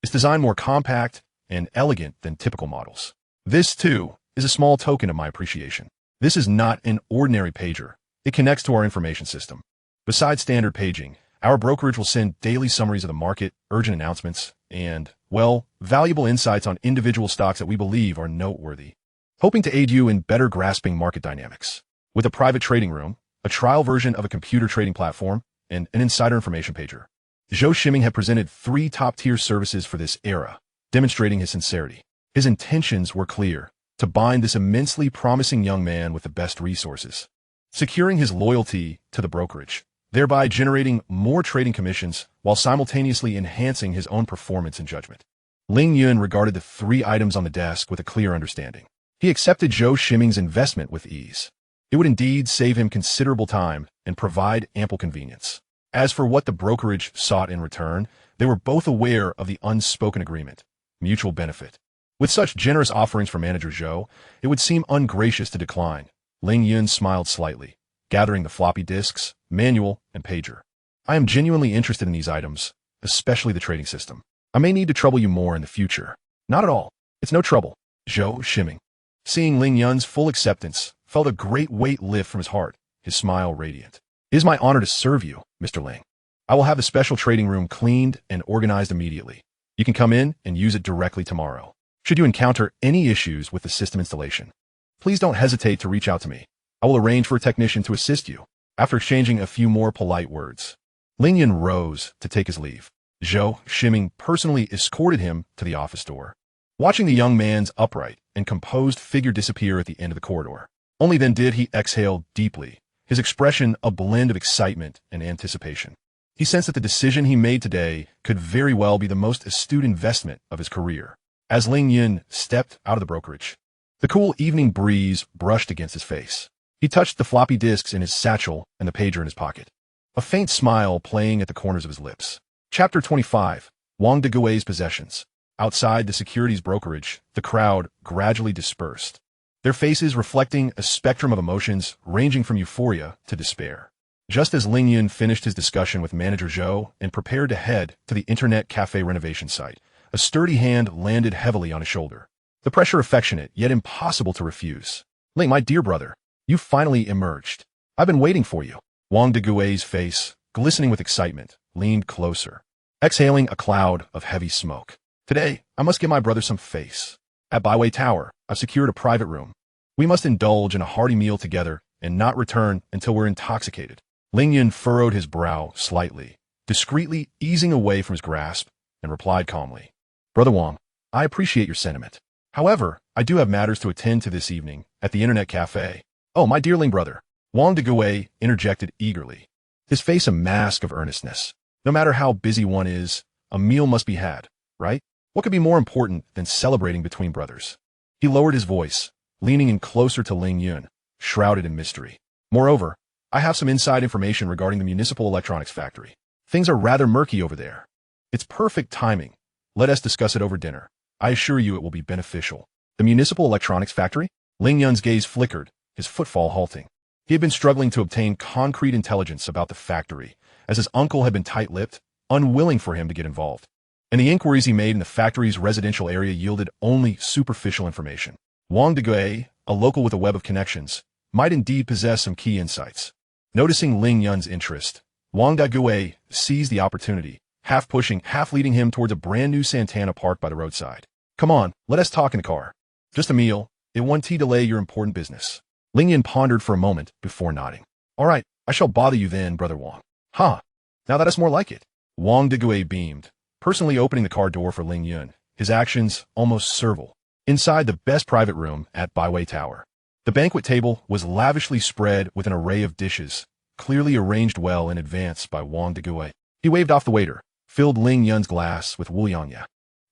Its design more compact and elegant than typical models. This, too, is a small token of my appreciation. This is not an ordinary pager. It connects to our information system. Besides standard paging, our brokerage will send daily summaries of the market, urgent announcements, and, well, valuable insights on individual stocks that we believe are noteworthy, hoping to aid you in better grasping market dynamics. With a private trading room, a trial version of a computer trading platform, and an insider information pager, Zhou Shiming had presented 3 top-tier services for this era, demonstrating his sincerity. His intentions were clear, to bind this immensely promising young man with the best resources, securing his loyalty to the brokerage, thereby generating more trading commissions while simultaneously enhancing his own performance and judgment. Ling Yun regarded the 3 items on the desk with a clear understanding. He accepted Zhou Shiming's investment with ease. It would indeed save him considerable time and provide ample convenience. As for what the brokerage sought in return, they were both aware of the unspoken agreement, mutual benefit. With such generous offerings from Manager Zhou, it would seem ungracious to decline. Ling Yun smiled slightly, gathering the floppy disks, manual, and pager. I am genuinely interested in these items, especially the trading system. I may need to trouble you more in the future. Not at all. It's no trouble. Zhou, shimming. Seeing Ling Yun's full acceptance, felt a great weight lift from his heart, his smile radiant. It is my honor to serve you, Mr. Ling. I will have the special trading room cleaned and organized immediately. You can come in and use it directly tomorrow. Should you encounter any issues with the system installation, please don't hesitate to reach out to me. I will arrange for a technician to assist you. After exchanging a few more polite words, Ling Yun rose to take his leave. Zhou, shimming, personally escorted him to the office door. Watching the young man's upright and composed figure disappear at the end of the corridor, only then did he exhale deeply, his expression a blend of excitement and anticipation. He sensed that the decision he made today could very well be the most astute investment of his career. As Ling Yun stepped out of the brokerage, the cool evening breeze brushed against his face. He touched the floppy disks in his satchel and the pager in his pocket, a faint smile playing at the corners of his lips. Chapter 25. Wang Degui's Possessions. Outside the securities brokerage, the crowd gradually dispersed, their faces reflecting a spectrum of emotions ranging from euphoria to despair. Just as Ling Yun finished his discussion with Manager Zhou and prepared to head to the internet cafe renovation site, a sturdy hand landed heavily on his shoulder. The pressure affectionate, yet impossible to refuse. Ling, my dear brother, you finally emerged. I've been waiting for you. Wang Degui's face, glistening with excitement, leaned closer, exhaling a cloud of heavy smoke. Today, I must give my brother some face. At Byway Tower, I've secured a private room. We must indulge in a hearty meal together and not return until we're intoxicated. Ling Yun furrowed his brow slightly, discreetly easing away from his grasp, and replied calmly, Brother Wang, I appreciate your sentiment. However, I do have matters to attend to this evening at the internet cafe. Oh, my dear Ling brother, Wang Degui interjected eagerly, his face a mask of earnestness. No matter how busy one is, a meal must be had, right? What could be more important than celebrating between brothers? He lowered his voice, leaning in closer to Ling Yun, shrouded in mystery. Moreover, I have some inside information regarding the municipal electronics factory. Things are rather murky over there. It's perfect timing. Let us discuss it over dinner. I assure you it will be beneficial. The municipal electronics factory? Ling Yun's gaze flickered, his footfall halting. He had been struggling to obtain concrete intelligence about the factory, as his uncle had been tight-lipped, unwilling for him to get involved. And the inquiries he made in the factory's residential area yielded only superficial information. Wang Degui, a local with a web of connections, might indeed possess some key insights. Noticing Ling Yun's interest, Wang Degui seized the opportunity, half pushing, half leading him towards a brand-new Santana parked by the roadside. Come on, let us talk in the car. Just a meal. It won't delay your important business. Ling Yun pondered for a moment before nodding. All right, I shall bother you then, Brother Wang. Huh. Now that is more like it. Wang Degui beamed, personally opening the car door for Ling Yun, his actions almost servile. Inside the best private room at Byway Tower, the banquet table was lavishly spread with an array of dishes, clearly arranged well in advance by Wang Degui. He waved off the waiter, filled Ling Yun's glass with Wuliangya,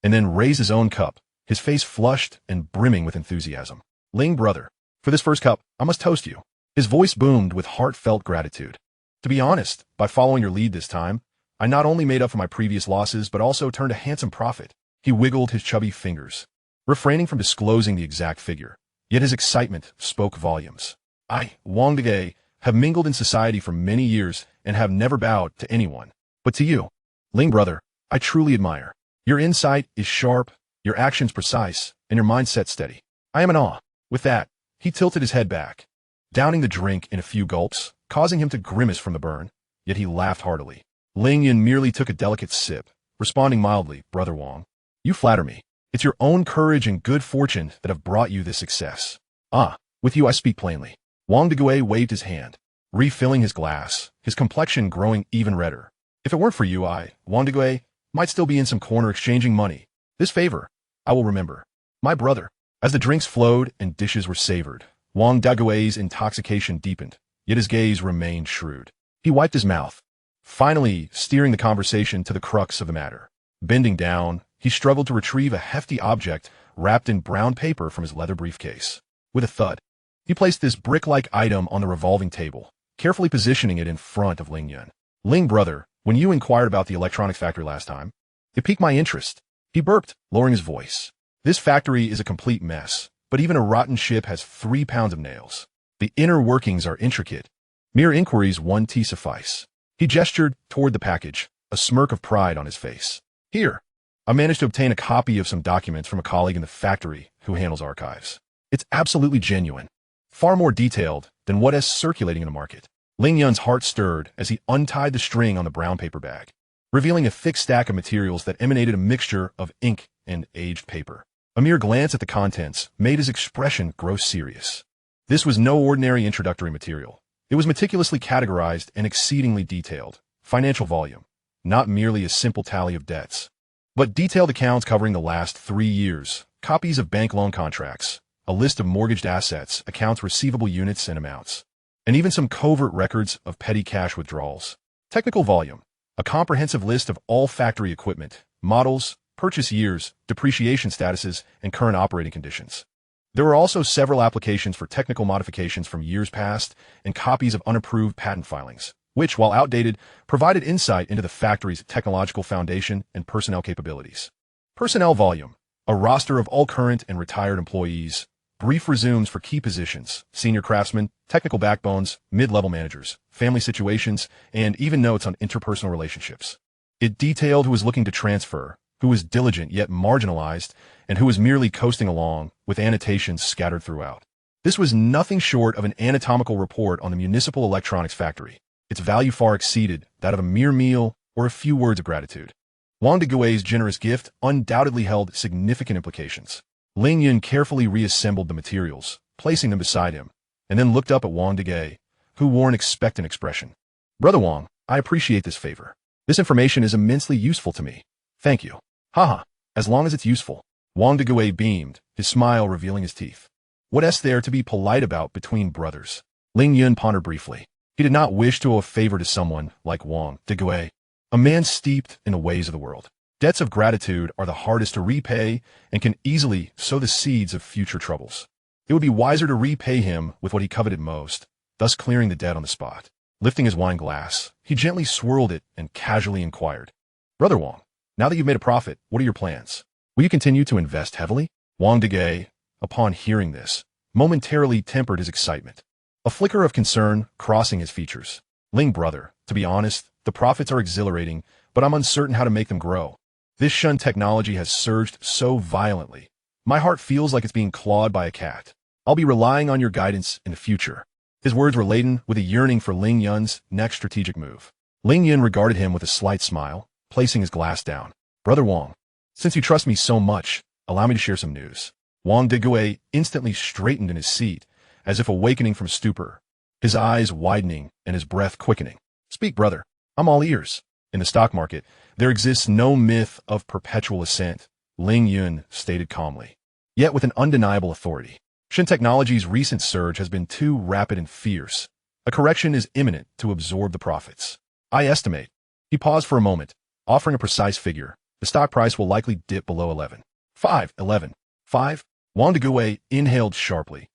and then raised his own cup, his face flushed and brimming with enthusiasm. Ling brother, for this first cup, I must toast you. His voice boomed with heartfelt gratitude. To be honest, by following your lead this time, I not only made up for my previous losses, but also turned a handsome profit. He wiggled his chubby fingers, refraining from disclosing the exact figure. Yet his excitement spoke volumes. I, Wang Degui, have mingled in society for many years and have never bowed to anyone. But to you, Ling brother, I truly admire. Your insight is sharp, your actions precise, and your mindset steady. I am in awe. With that, he tilted his head back, downing the drink in a few gulps, causing him to grimace from the burn, yet he laughed heartily. Ling Yun merely took a delicate sip, responding mildly, Brother Wang, you flatter me. It's your own courage and good fortune that have brought you this success. Ah, with you I speak plainly. Wang Degui waved his hand, refilling his glass, his complexion growing even redder. If it weren't for you, I, Wang Degui, might still be in some corner exchanging money. This favor, I will remember. My brother. As the drinks flowed and dishes were savored, Wang Degui's intoxication deepened, yet his gaze remained shrewd. He wiped his mouth, finally steering the conversation to the crux of the matter. Bending down, he struggled to retrieve a hefty object wrapped in brown paper from his leather briefcase. With a thud, he placed this brick-like item on the revolving table, carefully positioning it in front of Ling Yun. Ling brother, when you inquired about the electronics factory last time, it piqued my interest. He burped, lowering his voice. This factory is a complete mess, but even a rotten ship has 3 pounds of nails. The inner workings are intricate. Mere inquiries 1T suffice. He gestured toward the package, a smirk of pride on his face. Here. I managed to obtain a copy of some documents from a colleague in the factory who handles archives. It's absolutely genuine. Far more detailed than what is circulating in the market. Ling Yun's heart stirred as he untied the string on the brown paper bag, revealing a thick stack of materials that emanated a mixture of ink and aged paper. A mere glance at the contents made his expression grow serious. This was no ordinary introductory material. It was meticulously categorized and exceedingly detailed. Financial volume, not merely a simple tally of debts, but detailed accounts covering the last 3 years, copies of bank loan contracts, a list of mortgaged assets, accounts receivable units and amounts, and even some covert records of petty cash withdrawals. Technical volume, a comprehensive list of all factory equipment, models, purchase years, depreciation statuses, and current operating conditions. There were also several applications for technical modifications from years past and copies of unapproved patent filings, which, while outdated, provided insight into the factory's technological foundation and personnel capabilities. Personnel volume, a roster of all current and retired employees, brief resumes for key positions, senior craftsmen, technical backbones, mid-level managers, family situations, and even notes on interpersonal relationships. It detailed who was looking to transfer, who was diligent yet marginalized, and who was merely coasting along, with annotations scattered throughout. This was nothing short of an anatomical report on the municipal electronics factory. Its value far exceeded that of a mere meal or a few words of gratitude. Wang Degui's generous gift undoubtedly held significant implications. Ling Yun carefully reassembled the materials, placing them beside him, and then looked up at Wang Degui, who wore an expectant expression. Brother Wang, I appreciate this favor. This information is immensely useful to me. Thank you. Haha, as long as it's useful. Wang Degui beamed, his smile revealing his teeth. What is there to be polite about between brothers? Ling Yun pondered briefly. He did not wish to owe a favor to someone like Wang Degui, a man steeped in the ways of the world. Debts of gratitude are the hardest to repay and can easily sow the seeds of future troubles. It would be wiser to repay him with what he coveted most, thus clearing the debt on the spot. Lifting his wine glass, he gently swirled it and casually inquired, Brother Wang, now that you've made a profit, what are your plans? Will you continue to invest heavily? Wang Degui, upon hearing this, momentarily tempered his excitement. A flicker of concern crossing his features. Ling brother, to be honest, the profits are exhilarating, but I'm uncertain how to make them grow. This Shun technology has surged so violently. My heart feels like it's being clawed by a cat. I'll be relying on your guidance in the future. His words were laden with a yearning for Ling Yun's next strategic move. Ling Yun regarded him with a slight smile, placing his glass down. Brother Wang, since you trust me so much, allow me to share some news. Wang Degui instantly straightened in his seat, as if awakening from stupor, his eyes widening and his breath quickening. Speak, brother. I'm all ears. In the stock market, there exists no myth of perpetual ascent, Ling Yun stated calmly, yet with an undeniable authority. Shin Technology's recent surge has been too rapid and fierce. A correction is imminent to absorb the profits. I estimate. He paused for a moment, offering a precise figure. The stock price will likely dip below 11. 5. Wang Degui inhaled sharply.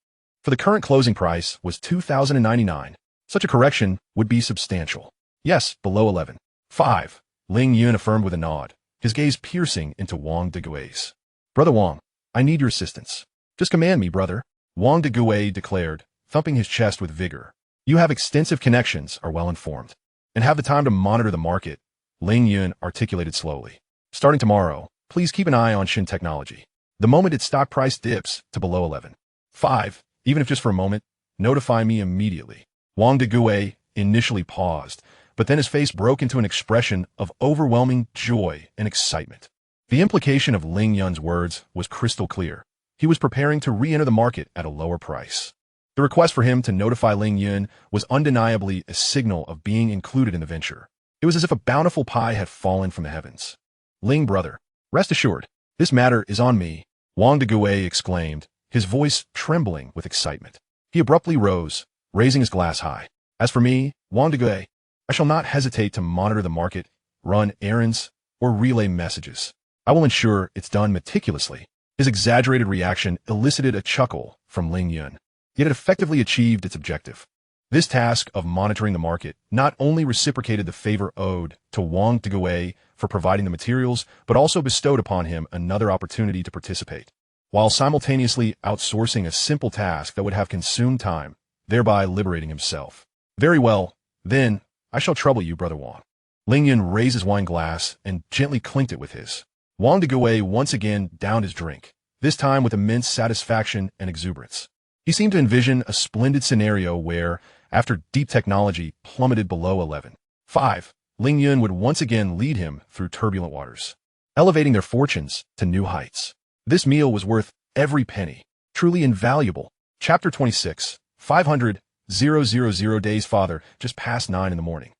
For the current closing price was 2,099. Such a correction would be substantial. Yes, below 11. 5. Ling Yun affirmed with a nod, his gaze piercing into Wang Degui's. Brother Wang, I need your assistance. Just command me, brother. Wang Degui declared, thumping his chest with vigor. You have extensive connections, are well informed, and have the time to monitor the market, Ling Yun articulated slowly. Starting tomorrow, please keep an eye on Shin Technology. The moment its stock price dips to below 11. 5. Even if just for a moment, notify me immediately. Wang Degui initially paused, but then his face broke into an expression of overwhelming joy and excitement. The implication of Ling Yun's words was crystal clear. He was preparing to re-enter the market at a lower price. The request for him to notify Ling Yun was undeniably a signal of being included in the venture. It was as if a bountiful pie had fallen from the heavens. Ling brother, rest assured, this matter is on me, Wang Degui exclaimed, his voice trembling with excitement. He abruptly rose, raising his glass high. As for me, Wang Degui, I shall not hesitate to monitor the market, run errands, or relay messages. I will ensure it's done meticulously. His exaggerated reaction elicited a chuckle from Ling Yun, yet it effectively achieved its objective. This task of monitoring the market not only reciprocated the favor owed to Wang Degui for providing the materials, but also bestowed upon him another opportunity to participate. while simultaneously outsourcing a simple task that would have consumed time, thereby liberating himself. Very well, then, I shall trouble you, Brother Wang. Ling Yun raised his wine glass and gently clinked it with his. Wang de Gouet once again downed his drink, this time with immense satisfaction and exuberance. He seemed to envision a splendid scenario where, after deep technology plummeted below 11.5, Ling Yun would once again lead him through turbulent waters, elevating their fortunes to new heights. This meal was worth every penny, truly invaluable. Chapter 26, 500,000 days father, just past 9 in the morning.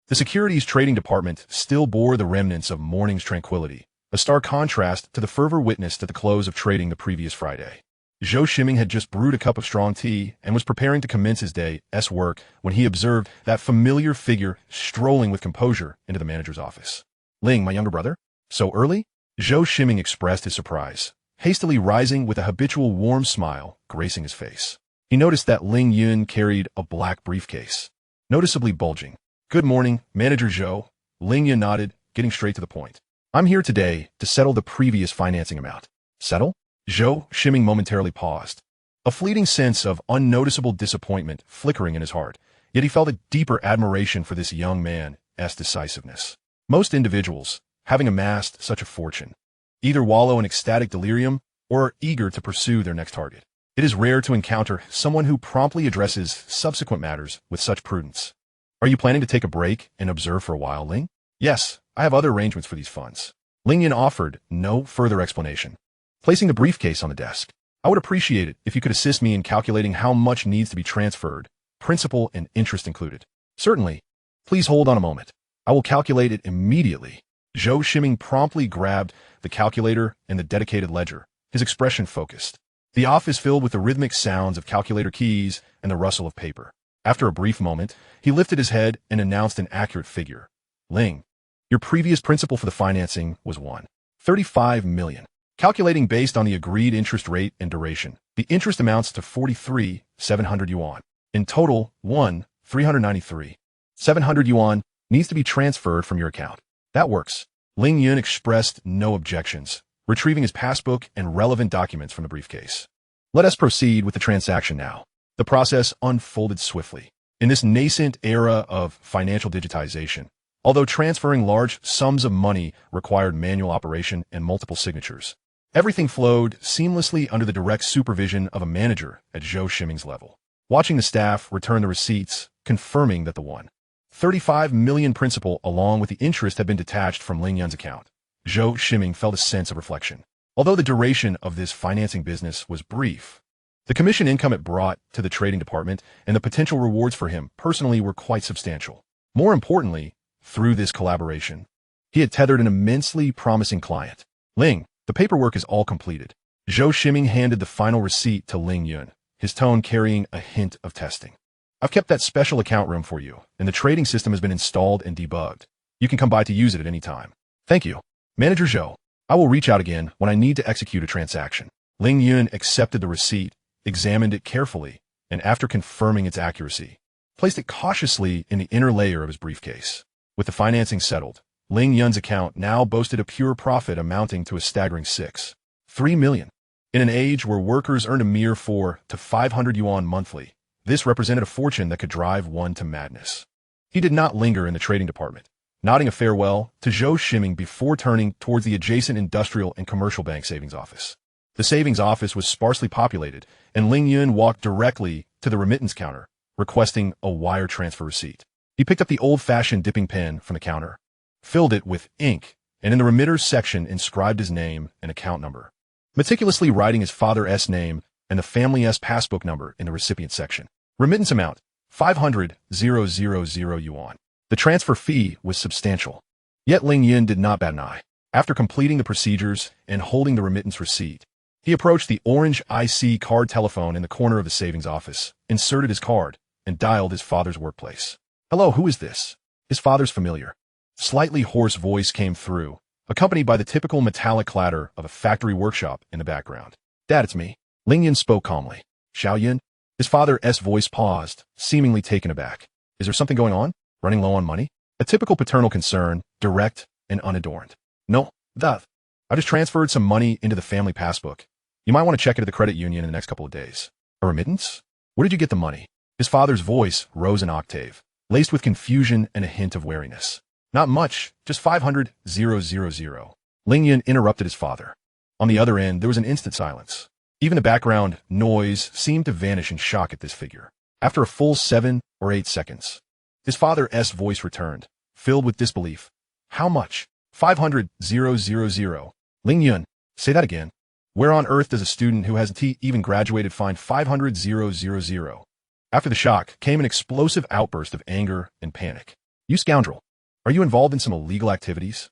The securities trading department still bore the remnants of morning's tranquility, a stark contrast to the fervor witnessed at the close of trading the previous Friday. Zhou Shiming had just brewed a cup of strong tea and was preparing to commence his day's work when he observed that familiar figure strolling with composure into the manager's office. Ling, my younger brother? So early? Zhou Shiming expressed his surprise, hastily rising with a habitual warm smile gracing his face. He noticed that Ling Yun carried a black briefcase, noticeably bulging. Good morning, Manager Zhou. Ling Yun nodded, getting straight to the point. I'm here today to settle the previous financing amount. Settle? Zhou Shiming momentarily paused, a fleeting sense of unnoticeable disappointment flickering in his heart, yet he felt a deeper admiration for this young man's decisiveness. Most individuals, having amassed such a fortune, either wallow in ecstatic delirium or are eager to pursue their next target. It is rare to encounter someone who promptly addresses subsequent matters with such prudence. Are you planning to take a break and observe for a while, Ling? Yes, I have other arrangements for these funds. Ling Yun offered no further explanation, placing the briefcase on the desk. I would appreciate it if you could assist me in calculating how much needs to be transferred, principal and interest included. Certainly. Please hold on a moment. I will calculate it immediately. Zhou Shiming promptly grabbed the calculator and the dedicated ledger, his expression focused. The office filled with the rhythmic sounds of calculator keys and the rustle of paper. After a brief moment, he lifted his head and announced an accurate figure. Ling, your previous principal for the financing was 1.35 million. Calculating based on the agreed interest rate and duration, the interest amounts to 43,700 yuan. In total, 1,393,700 yuan needs to be transferred from your account. That works. Ling Yun expressed no objections, retrieving his passbook and relevant documents from the briefcase. Let us proceed with the transaction now. The process unfolded swiftly. In this nascent era of financial digitization, although transferring large sums of money required manual operation and multiple signatures, everything flowed seamlessly under the direct supervision of a manager at Zhou Shiming's level. Watching the staff return the receipts, confirming that the 1.35 million principal along with the interest had been detached from Ling Yun's account, Zhou Shiming felt a sense of reflection. Although the duration of this financing business was brief, the commission income it brought to the trading department and the potential rewards for him personally were quite substantial. More importantly, through this collaboration, he had tethered an immensely promising client. Ling, the paperwork is all completed. Zhou Shiming handed the final receipt to Ling Yun, his tone carrying a hint of testing. I've kept that special account room for you, and the trading system has been installed and debugged. You can come by to use it at any time. Thank you. Manager Zhou, I will reach out again when I need to execute a transaction. Ling Yun accepted the receipt, examined it carefully, and after confirming its accuracy, placed it cautiously in the inner layer of his briefcase. With the financing settled, Ling Yun's account now boasted a pure profit amounting to a staggering 6.3 million. In an age where workers earned a mere 400 to 500 yuan monthly, this represented a fortune that could drive one to madness. He did not linger in the trading department, nodding a farewell to Zhou Shiming before turning towards the adjacent industrial and commercial bank savings office. The savings office was sparsely populated, and Ling Yun walked directly to the remittance counter, requesting a wire transfer receipt. He picked up the old-fashioned dipping pen from the counter, filled it with ink, and in the remitters section inscribed his name and account number, meticulously writing his father's name and the family's passbook number in the recipient section. Remittance amount, 500,000 yuan. The transfer fee was substantial. Yet Ling Yun did not bat an eye. After completing the procedures and holding the remittance receipt, he approached the orange IC card telephone in the corner of the savings office, inserted his card, and dialed his father's workplace. Hello, who is this? His father's familiar, slightly hoarse voice came through, accompanied by the typical metallic clatter of a factory workshop in the background. Dad, it's me. Ling Yun spoke calmly. Xiao Yun? His father's voice paused, seemingly taken aback. Is there something going on? Running low on money? A typical paternal concern, direct and unadorned. No, Dad. I just transferred some money into the family passbook. You might want to check it at the credit union in the next couple of days. A remittance? Where did you get the money? His father's voice rose an octave, laced with confusion and a hint of wariness. Not much, just 500,000. Ling Yun interrupted his father. On the other end, there was an instant silence. Even the background noise seemed to vanish in shock at this figure. After a full 7 or 8 seconds, his father's voice returned, filled with disbelief. How much? 500,000. Ling Yun, say that again. Where on earth does a student who hasn't even graduated find 500,000? After the shock came an explosive outburst of anger and panic. You scoundrel! Are you involved in some illegal activities?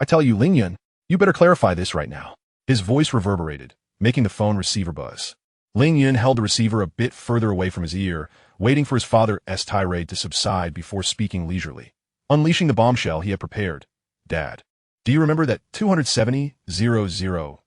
I tell you, Ling Yun, you better clarify this right now. His voice reverberated, making the phone receiver buzz. Ling Yun held the receiver a bit further away from his ear, waiting for his father's tirade to subside before speaking leisurely, unleashing the bombshell he had prepared. Dad, do you remember that 270,000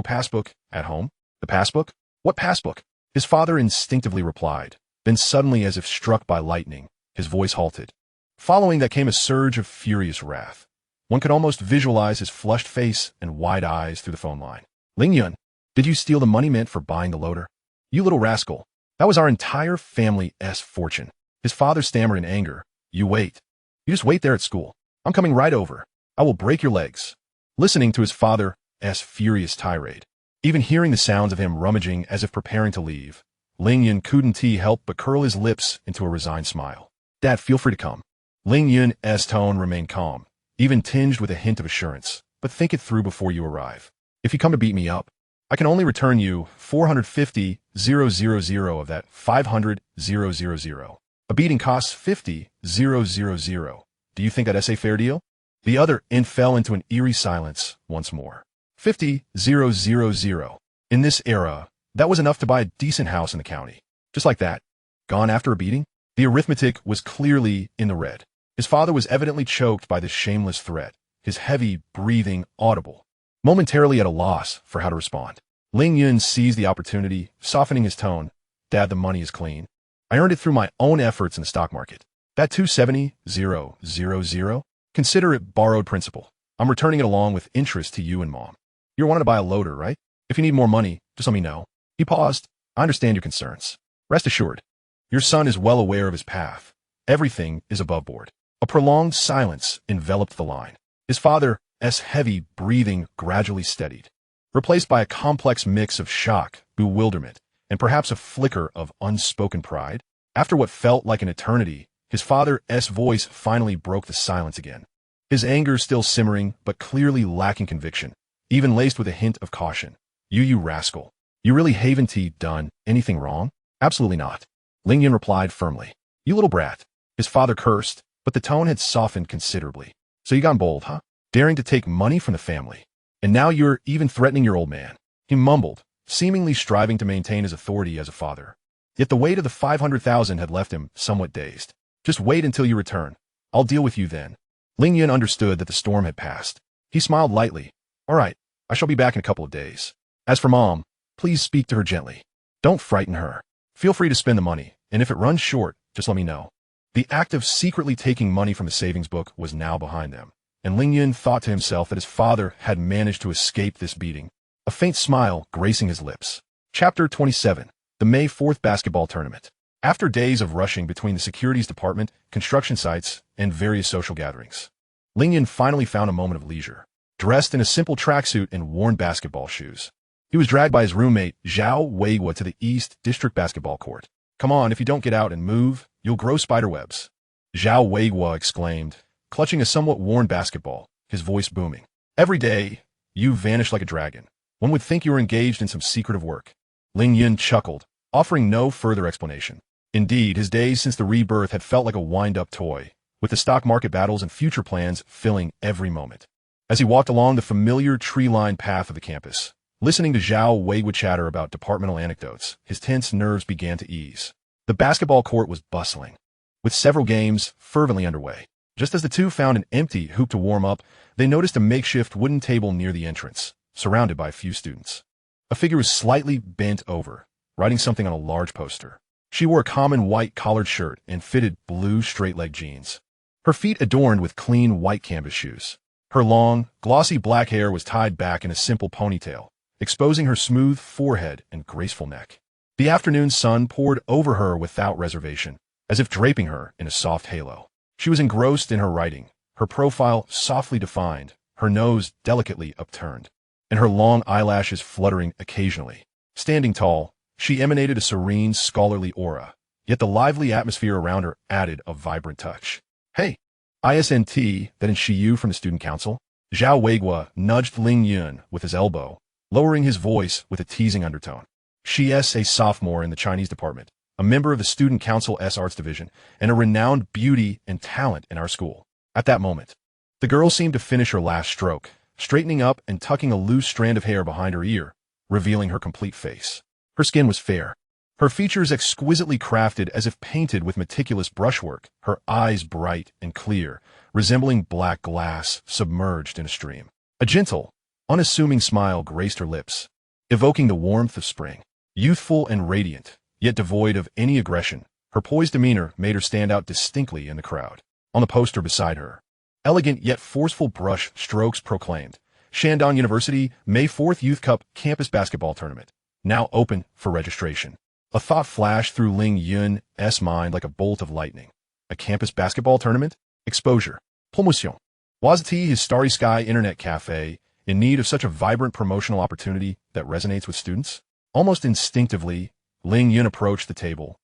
passbook at home? The passbook? What passbook? His father instinctively replied. Then suddenly, as if struck by lightning, his voice halted. Following that came a surge of furious wrath. One could almost visualize his flushed face and wide eyes through the phone line. Ling Yun, did you steal the money meant for buying the loader? You little rascal. That was our entire family's fortune. His father stammered in anger. You wait. You just wait there at school. I'm coming right over. I will break your legs. Listening to his father's furious tirade, even hearing the sounds of him rummaging as if preparing to leave, Ling Yun couldn't help but curl his lips into a resigned smile. Dad, feel free to come. Ling Yun's tone remained calm, even tinged with a hint of assurance. But think it through before you arrive. If you come to beat me up, I can only return you 450,000 of that 500,000. A beating costs 50,000. Do you think that's a fair deal? The other end fell into an eerie silence once more. 50,000. In this era, that was enough to buy a decent house in the county. Just like that. Gone after a beating? The arithmetic was clearly in the red. His father was evidently choked by this shameless threat, his heavy breathing audible, momentarily at a loss for how to respond. Ling Yun seized the opportunity, softening his tone. Dad, the money is clean. I earned it through my own efforts in the stock market. That 270,000, consider it borrowed principal. I'm returning it along with interest to you and Mom. You're wanting to buy a loader, right? If you need more money, just let me know. He paused. I understand your concerns. Rest assured, your son is well aware of his path. Everything is above board. A prolonged silence enveloped the line. His father's heavy breathing gradually steadied, replaced by a complex mix of shock, bewilderment, and perhaps a flicker of unspoken pride. After what felt like an eternity, his father's voice finally broke the silence again. His anger still simmering, but clearly lacking conviction, even laced with a hint of caution. You rascal. You really haven't done anything wrong? Absolutely not. Ling Yun replied firmly. You little brat. His father cursed, but the tone had softened considerably. So you gone bold, huh? Daring to take money from the family. And now you're even threatening your old man. He mumbled, seemingly striving to maintain his authority as a father. Yet the weight of the 500,000 had left him somewhat dazed. Just wait until you return. I'll deal with you then. Ling Yun understood that the storm had passed. He smiled lightly. All right, I shall be back in a couple of days. As for Mom, please speak to her gently. Don't frighten her. Feel free to spend the money, and if it runs short, just let me know. The act of secretly taking money from the savings book was now behind them, and Ling Yun thought to himself that his father had managed to escape this beating, a faint smile gracing his lips. Chapter 27. The May 4th Basketball Tournament. After days of rushing between the securities department, construction sites, and various social gatherings, Ling Yun finally found a moment of leisure. Dressed in a simple tracksuit and worn basketball shoes, he was dragged by his roommate, Zhao Weiguo, to the East District basketball court. Come on, if you don't get out and move, you'll grow spiderwebs. Zhao Weiguo exclaimed, clutching a somewhat worn basketball, his voice booming. Every day, you vanish like a dragon. One would think you were engaged in some secretive work. Ling Yun chuckled, offering no further explanation. Indeed, his days since the rebirth had felt like a wind-up toy, with the stock market battles and future plans filling every moment. As he walked along the familiar tree-lined path of the campus, listening to Zhao Weiguo chatter about departmental anecdotes, his tense nerves began to ease. The basketball court was bustling, with several games fervently underway. Just as the two found an empty hoop to warm up, they noticed a makeshift wooden table near the entrance, surrounded by a few students. A figure was slightly bent over, writing something on a large poster. She wore a common white collared shirt and fitted blue straight-leg jeans, her feet adorned with clean white canvas shoes. Her long, glossy black hair was tied back in a simple ponytail, exposing her smooth forehead and graceful neck. The afternoon sun poured over her without reservation, as if draping her in a soft halo. She was engrossed in her writing, her profile softly defined, her nose delicately upturned, and her long eyelashes fluttering occasionally. Standing tall, she emanated a serene, scholarly aura, yet the lively atmosphere around her added a vibrant touch. Hey, ISNT, that in Shiyu from the student council? Zhao Weiguo nudged Ling Yun with his elbow, lowering his voice with a teasing undertone. She is a sophomore in the Chinese department, a member of the student council's arts division, and a renowned beauty and talent in our school. At that moment, the girl seemed to finish her last stroke, straightening up and tucking a loose strand of hair behind her ear, revealing her complete face. Her skin was fair, her features exquisitely crafted as if painted with meticulous brushwork, her eyes bright and clear, resembling black glass submerged in a stream. A gentle, unassuming smile graced her lips, evoking the warmth of spring. Youthful and radiant, yet devoid of any aggression, her poised demeanor made her stand out distinctly in the crowd. On the poster beside her, elegant yet forceful brush strokes proclaimed, Shandong University May 4th Youth Cup Campus Basketball Tournament, now open for registration. A thought flashed through Ling Yun's mind like a bolt of lightning. A campus basketball tournament? Exposure. Promotion. Was it his Starry Sky Internet Cafe in need of such a vibrant promotional opportunity that resonates with students? Almost instinctively, Ling Yun approached the table,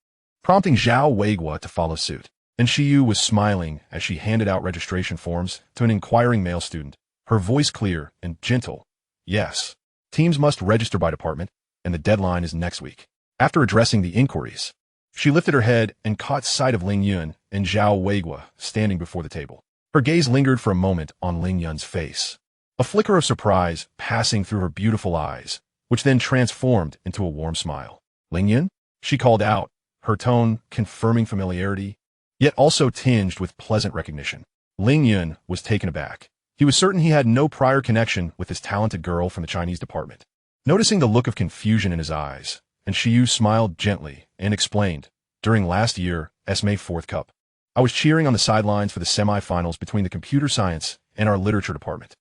prompting Zhao Weiguo to follow suit. And Shiyu was smiling as she handed out registration forms to an inquiring male student, her voice clear and gentle. Yes, teams must register by department, and the deadline is next week. After addressing the inquiries, she lifted her head and caught sight of Ling Yun and Zhao Weiguo standing before the table. Her gaze lingered for a moment on Ling Yun's face, a flicker of surprise passing through her beautiful eyes, which then transformed into a warm smile. Ling Yun? She called out, her tone confirming familiarity, yet also tinged with pleasant recognition. Ling Yun was taken aback. He was certain he had no prior connection with this talented girl from the Chinese department. Noticing the look of confusion in his eyes, and Shiyu smiled gently and explained, during last year's May 4th Cup, I was cheering on the sidelines for the semifinals between the computer science and our literature department.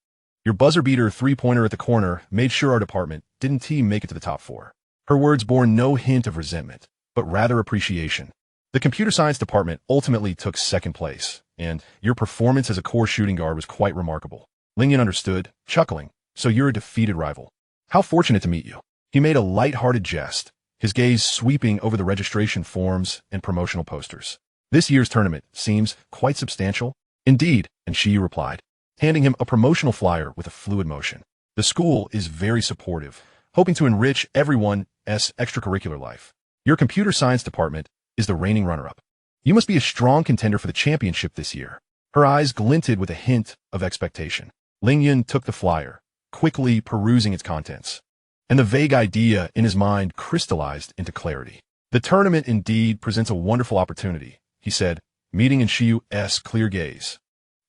Your buzzer-beater three-pointer at the corner made sure our department didn't make it to the top four. Her words bore no hint of resentment, but rather appreciation. The computer science department ultimately took second place, and your performance as a core shooting guard was quite remarkable. Ling Yun understood, chuckling, so you're a defeated rival. How fortunate to meet you. He made a light-hearted jest, his gaze sweeping over the registration forms and promotional posters. This year's tournament seems quite substantial. Indeed, and Shiyu replied, handing him a promotional flyer with a fluid motion. The school is very supportive, hoping to enrich everyone's extracurricular life. Your computer science department is the reigning runner-up. You must be a strong contender for the championship this year. Her eyes glinted with a hint of expectation. Ling Yun took the flyer, quickly perusing its contents, and the vague idea in his mind crystallized into clarity. The tournament indeed presents a wonderful opportunity, he said, meeting in Shiyu's clear gaze,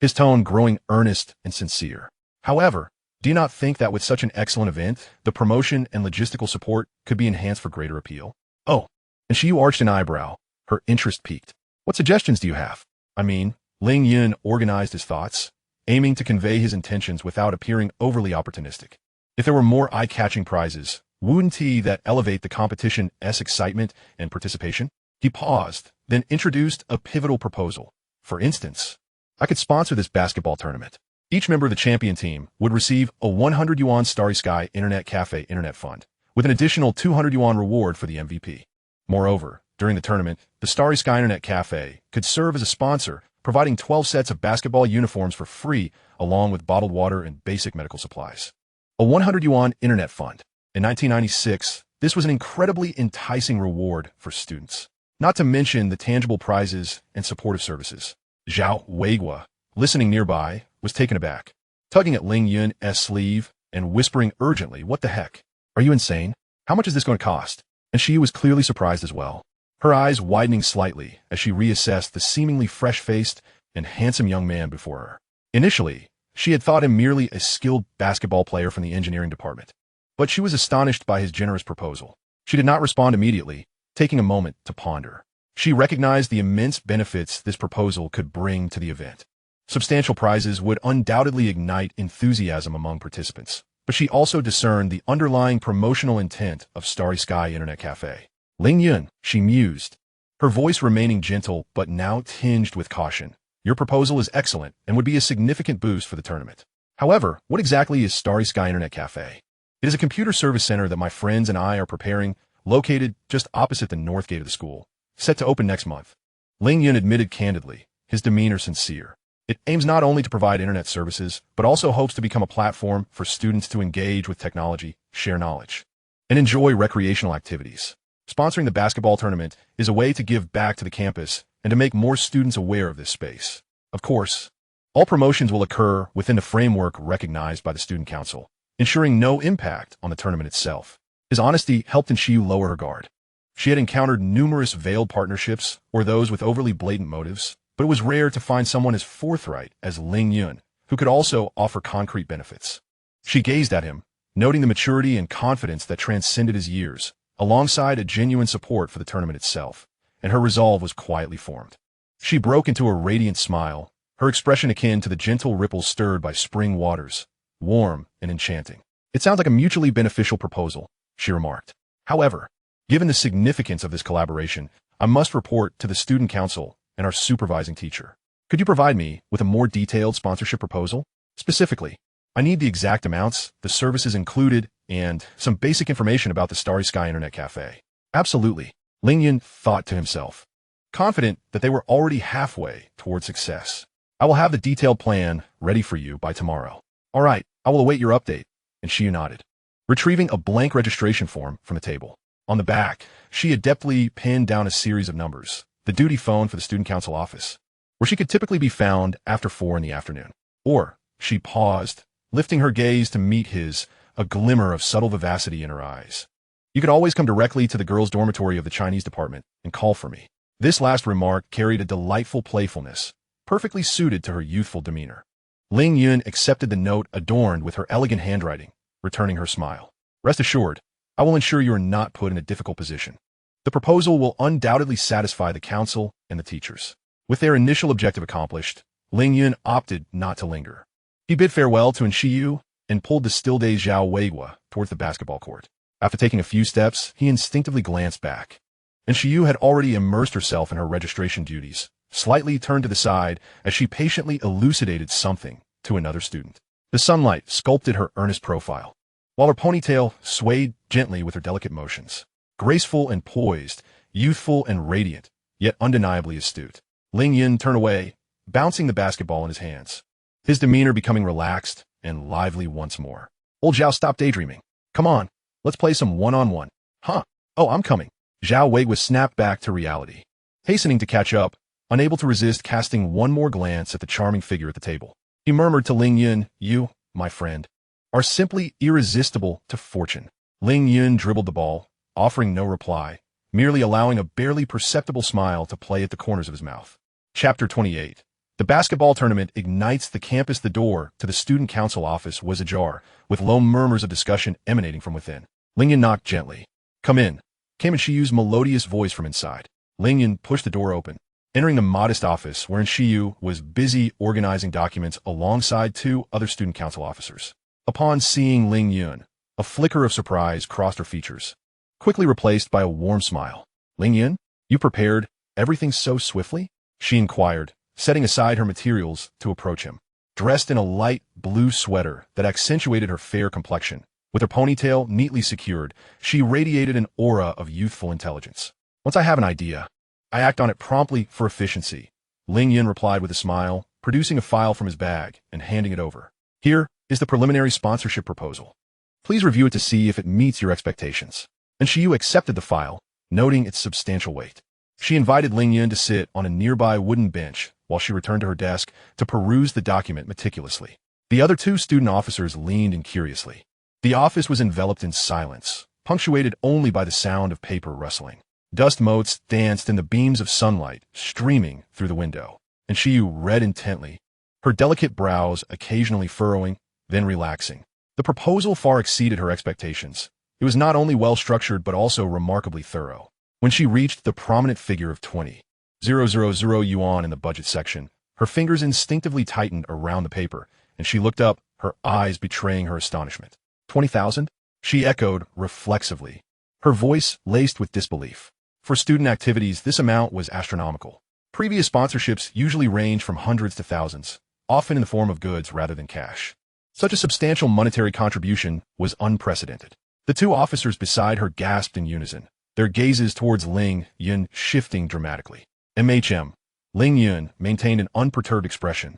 his tone growing earnest and sincere. However, do you not think that with such an excellent event, the promotion and logistical support could be enhanced for greater appeal? Oh, and Shiyu arched an eyebrow, her interest piqued. What suggestions do you have? Ling Yun organized his thoughts, aiming to convey his intentions without appearing overly opportunistic. If there were more eye-catching prizes, wouldn't he that elevate the competition's excitement and participation? He paused, then introduced a pivotal proposal. For instance, I could sponsor this basketball tournament. Each member of the champion team would receive a 100 yuan Starry Sky Internet Cafe Internet Fund, with an additional 200 yuan reward for the MVP. Moreover, during the tournament, the Starry Sky Internet Cafe could serve as a sponsor, providing 12 sets of basketball uniforms for free, along with bottled water and basic medical supplies. A 100 yuan Internet Fund. In 1996, this was an incredibly enticing reward for students, not to mention the tangible prizes and supportive services. Zhao Weiguo, listening nearby, was taken aback, tugging at Ling Yun's sleeve and whispering urgently, "What the heck? Are you insane? How much is this going to cost?" And she was clearly surprised as well, her eyes widening slightly as she reassessed the seemingly fresh-faced and handsome young man before her. Initially, she had thought him merely a skilled basketball player from the engineering department, but she was astonished by his generous proposal. She did not respond immediately, taking a moment to ponder. She recognized the immense benefits this proposal could bring to the event. Substantial prizes would undoubtedly ignite enthusiasm among participants, but she also discerned the underlying promotional intent of Starry Sky Internet Cafe. Ling Yun, she mused, her voice remaining gentle but now tinged with caution. Your proposal is excellent and would be a significant boost for the tournament. However, what exactly is Starry Sky Internet Cafe? It is a computer service center that my friends and I are preparing, located just opposite the north gate of the school, set to open next month. Ling Yun admitted candidly, his demeanor sincere. It aims not only to provide internet services, but also hopes to become a platform for students to engage with technology, share knowledge, and enjoy recreational activities. Sponsoring the basketball tournament is a way to give back to the campus and to make more students aware of this space. Of course, all promotions will occur within the framework recognized by the Student Council, ensuring no impact on the tournament itself. His honesty helped Xiyu lower her guard. She had encountered numerous veiled partnerships or those with overly blatant motives, but it was rare to find someone as forthright as Ling Yun, who could also offer concrete benefits. She gazed at him, noting the maturity and confidence that transcended his years, alongside a genuine support for the tournament itself, and her resolve was quietly formed. She broke into a radiant smile, her expression akin to the gentle ripples stirred by spring waters, warm and enchanting. It sounds like a mutually beneficial proposal, she remarked. However, given the significance of this collaboration, I must report to the Student Council and our supervising teacher. Could you provide me with a more detailed sponsorship proposal? Specifically, I need the exact amounts, the services included, and some basic information about the Starry Sky Internet Cafe. Absolutely, Ling Yun thought to himself, confident that they were already halfway toward success. I will have the detailed plan ready for you by tomorrow. All right, I will await your update, and Xiyu nodded, retrieving a blank registration form from the table. On the back, she adeptly pinned down a series of numbers, the duty phone for the Student Council office, where she could typically be found after 4 in the afternoon. Or, she paused, lifting her gaze to meet his, a glimmer of subtle vivacity in her eyes. You could always come directly to the girls' dormitory of the Chinese department and call for me. This last remark carried a delightful playfulness, perfectly suited to her youthful demeanor. Ling Yun accepted the note adorned with her elegant handwriting, returning her smile. Rest assured, I will ensure you are not put in a difficult position. The proposal will undoubtedly satisfy the council and the teachers. With their initial objective accomplished, Ling Yun opted not to linger. He bid farewell to Xiyu and pulled the still-dazed Zhao Weigua towards the basketball court. After taking a few steps, he instinctively glanced back. Xiyu had already immersed herself in her registration duties, slightly turned to the side as she patiently elucidated something to another student. The sunlight sculpted her earnest profile, while her ponytail swayed gently with her delicate motions. Graceful and poised, youthful and radiant, yet undeniably astute. Ling Yun turned away, bouncing the basketball in his hands, his demeanor becoming relaxed and lively once more. Old Zhao, stop daydreaming. Come on, let's play some one-on-one. Huh? Oh, I'm coming. Zhao Wei was snapped back to reality, hastening to catch up, unable to resist casting one more glance at the charming figure at the table. He murmured to Ling Yun, you, my friend, are simply irresistible to fortune. Ling Yun dribbled the ball, offering no reply, merely allowing a barely perceptible smile to play at the corners of his mouth. Chapter 28. The basketball tournament ignites the campus. The door to the Student Council office was ajar, with low murmurs of discussion emanating from within. Ling Yun knocked gently. Come in, came Shiyu's melodious voice from inside. Ling Yun pushed the door open, entering the modest office wherein Xiyu was busy organizing documents alongside 2 other Student Council officers. Upon seeing Ling Yun, a flicker of surprise crossed her features, quickly replaced by a warm smile. Ling Yun, you prepared everything so swiftly? She inquired, setting aside her materials to approach him. Dressed in a light blue sweater that accentuated her fair complexion, with her ponytail neatly secured, she radiated an aura of youthful intelligence. Once I have an idea, I act on it promptly for efficiency, Ling Yun replied with a smile, producing a file from his bag and handing it over. Here is the preliminary sponsorship proposal. Please review it to see if it meets your expectations. And Xiyu accepted the file, noting its substantial weight. She invited Ling Yun to sit on a nearby wooden bench while she returned to her desk to peruse the document meticulously. The other 2 student officers leaned in curiously. The office was enveloped in silence, punctuated only by the sound of paper rustling. Dust motes danced in the beams of sunlight streaming through the window, and Xiyu read intently, her delicate brows occasionally furrowing, then relaxing. The proposal far exceeded her expectations. It was not only well-structured but also remarkably thorough. When she reached the prominent figure of 20,000 yuan in the budget section, her fingers instinctively tightened around the paper, and she looked up, her eyes betraying her astonishment. 20,000? She echoed reflexively, her voice laced with disbelief. For student activities, this amount was astronomical. Previous sponsorships usually range from hundreds to thousands, often in the form of goods rather than cash. Such a substantial monetary contribution was unprecedented. The two officers beside her gasped in unison, their gazes towards Ling Yun shifting dramatically. Ling Yun maintained an unperturbed expression,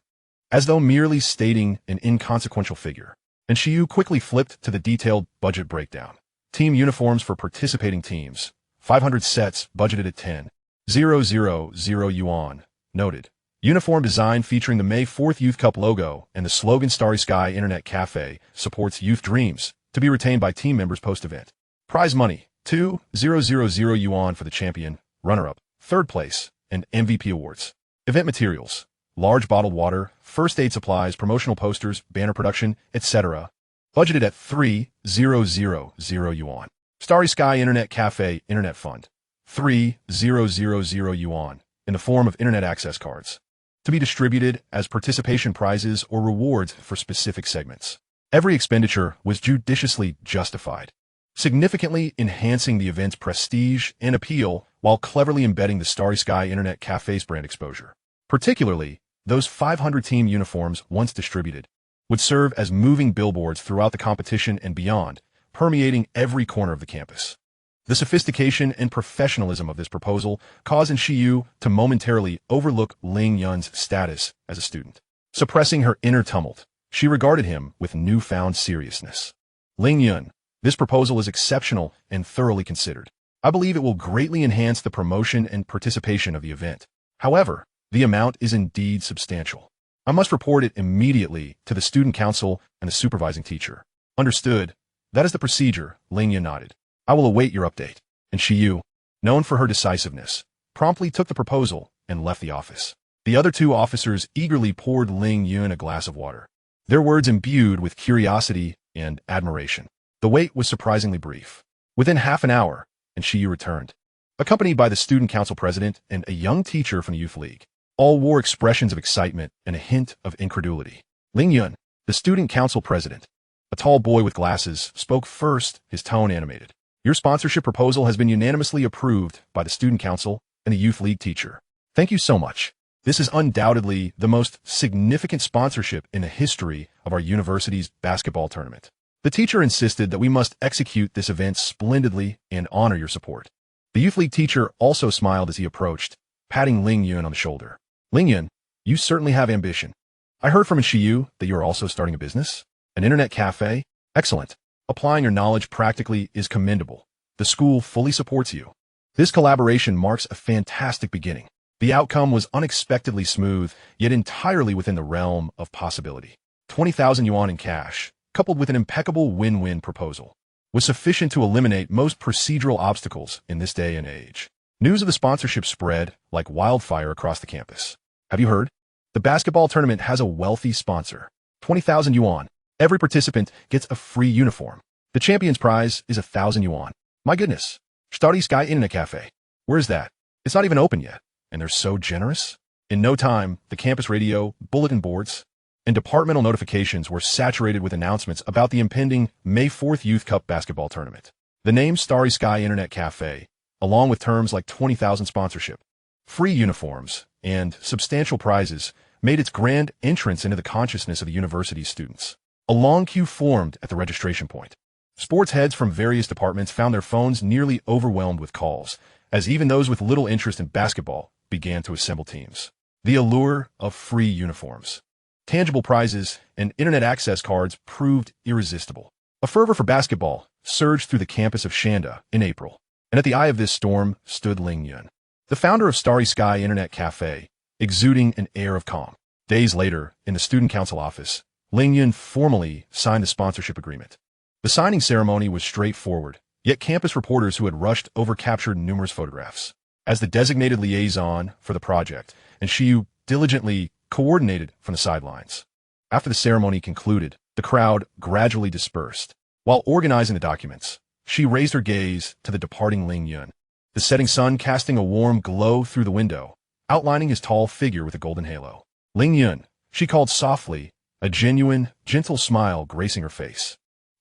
as though merely stating an inconsequential figure, and Xiu quickly flipped to the detailed budget breakdown. Team uniforms for participating teams, 500 sets budgeted at 10,000 yuan, noted. Uniform design featuring the May 4th Youth Cup logo and the slogan Starry Sky Internet Cafe supports youth dreams, to be retained by team members post-event. Prize money, 2,000 yuan for the champion, runner-up, third place, and MVP awards. Event materials, large bottled water, first aid supplies, promotional posters, banner production, etc. Budgeted at 3,000 yuan. Starry Sky Internet Cafe Internet Fund, 3,000 yuan, in the form of internet access cards, to be distributed as participation prizes or rewards for specific segments. Every expenditure was judiciously justified, significantly enhancing the event's prestige and appeal while cleverly embedding the Starry Sky Internet Cafe's brand exposure. Particularly, those 500 team uniforms, once distributed, would serve as moving billboards throughout the competition and beyond, permeating every corner of the campus. The sophistication and professionalism of this proposal caused Xiu to momentarily overlook Ling Yun's status as a student. Suppressing her inner tumult, she regarded him with newfound seriousness. Ling Yun, this proposal is exceptional and thoroughly considered. I believe it will greatly enhance the promotion and participation of the event. However, the amount is indeed substantial. I must report it immediately to the student council and the supervising teacher. Understood. That is the procedure, Ling Yun nodded. I will await your update. And Xiu, known for her decisiveness, promptly took the proposal and left the office. The other two officers eagerly poured Ling Yun a glass of water, their words imbued with curiosity and admiration. The wait was surprisingly brief. Within half an hour, and Xiu returned, accompanied by the student council president and a young teacher from the youth league. All wore expressions of excitement and a hint of incredulity. Ling Yun, the student council president, a tall boy with glasses, spoke first, his tone animated. Your sponsorship proposal has been unanimously approved by the student council and the youth league teacher. Thank you so much. This is undoubtedly the most significant sponsorship in the history of our university's basketball tournament. The teacher insisted that we must execute this event splendidly and honor your support. The youth league teacher also smiled as he approached, patting Ling Yun on the shoulder. Ling Yun, you certainly have ambition. I heard from Xiu that you are also starting a business? An internet cafe? Excellent. Applying your knowledge practically is commendable. The school fully supports you. This collaboration marks a fantastic beginning. The outcome was unexpectedly smooth, yet entirely within the realm of possibility. 20,000 yuan in cash, coupled with an impeccable win-win proposal, was sufficient to eliminate most procedural obstacles in this day and age. News of the sponsorship spread like wildfire across the campus. Have you heard? The basketball tournament has a wealthy sponsor. 20,000 yuan. Every participant gets a free uniform. The champion's prize is 1,000 yuan. My goodness. Starry Sky Internet Cafe. Where is that? It's not even open yet. And they're so generous. In no time, the campus radio, bulletin boards, and departmental notifications were saturated with announcements about the impending May 4th Youth Cup basketball tournament. The name Starry Sky Internet Cafe, along with terms like 20,000 sponsorship, free uniforms, and substantial prizes, made its grand entrance into the consciousness of the university's students. A long queue formed at the registration point. Sports heads from various departments found their phones nearly overwhelmed with calls, as even those with little interest in basketball began to assemble teams. The allure of free uniforms, tangible prizes, and internet access cards proved irresistible. A fervor for basketball surged through the campus of Shanda in April, and at the eye of this storm stood Ling Yun, the founder of Starry Sky Internet Cafe, exuding an air of calm. Days later, in the student council office, Ling Yun formally signed the sponsorship agreement. The signing ceremony was straightforward, yet campus reporters who had rushed over captured numerous photographs. As the designated liaison for the project, and Xiu diligently coordinated from the sidelines. After the ceremony concluded, the crowd gradually dispersed. While organizing the documents, she raised her gaze to the departing Ling Yun, the setting sun casting a warm glow through the window, outlining his tall figure with a golden halo. Ling Yun, she called softly, a genuine, gentle smile gracing her face.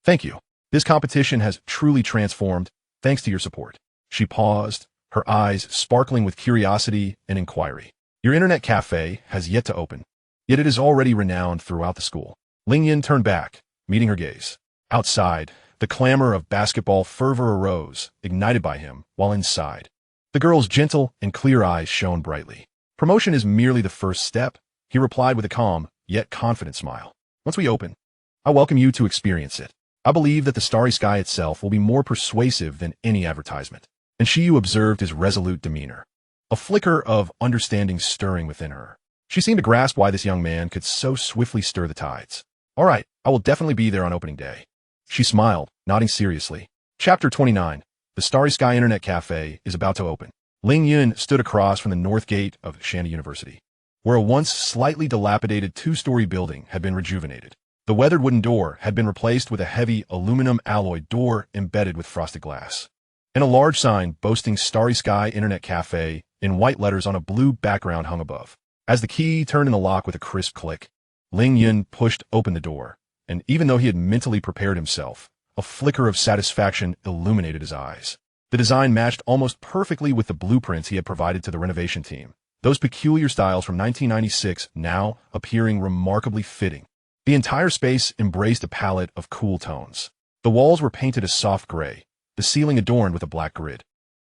Thank you. This competition has truly transformed, thanks to your support. She paused, her eyes sparkling with curiosity and inquiry. Your internet cafe has yet to open, yet it is already renowned throughout the school. Ling Yun turned back, meeting her gaze. Outside, the clamor of basketball fervor arose, ignited by him, while inside, the girl's gentle and clear eyes shone brightly. Promotion is merely the first step, he replied with a calm, yet confident smile. Once we open, I welcome you to experience it. I believe that the starry sky itself will be more persuasive than any advertisement. And she observed his resolute demeanor, a flicker of understanding stirring within her. She seemed to grasp why this young man could so swiftly stir the tides. All right, I will definitely be there on opening day. She smiled, nodding seriously. Chapter 29. The Starry Sky Internet Cafe is about to open. Ling Yun stood across from the north gate of Shandy University, where a once slightly dilapidated two-story building had been rejuvenated. The weathered wooden door had been replaced with a heavy aluminum alloy door embedded with frosted glass, and a large sign boasting Starry Sky Internet Cafe in white letters on a blue background hung above. As the key turned in the lock with a crisp click, Ling Yun pushed open the door, and even though he had mentally prepared himself, a flicker of satisfaction illuminated his eyes. The design matched almost perfectly with the blueprints he had provided to the renovation team, those peculiar styles from 1996 now appearing remarkably fitting. The entire space embraced a palette of cool tones. The walls were painted a soft gray, the ceiling adorned with a black grid,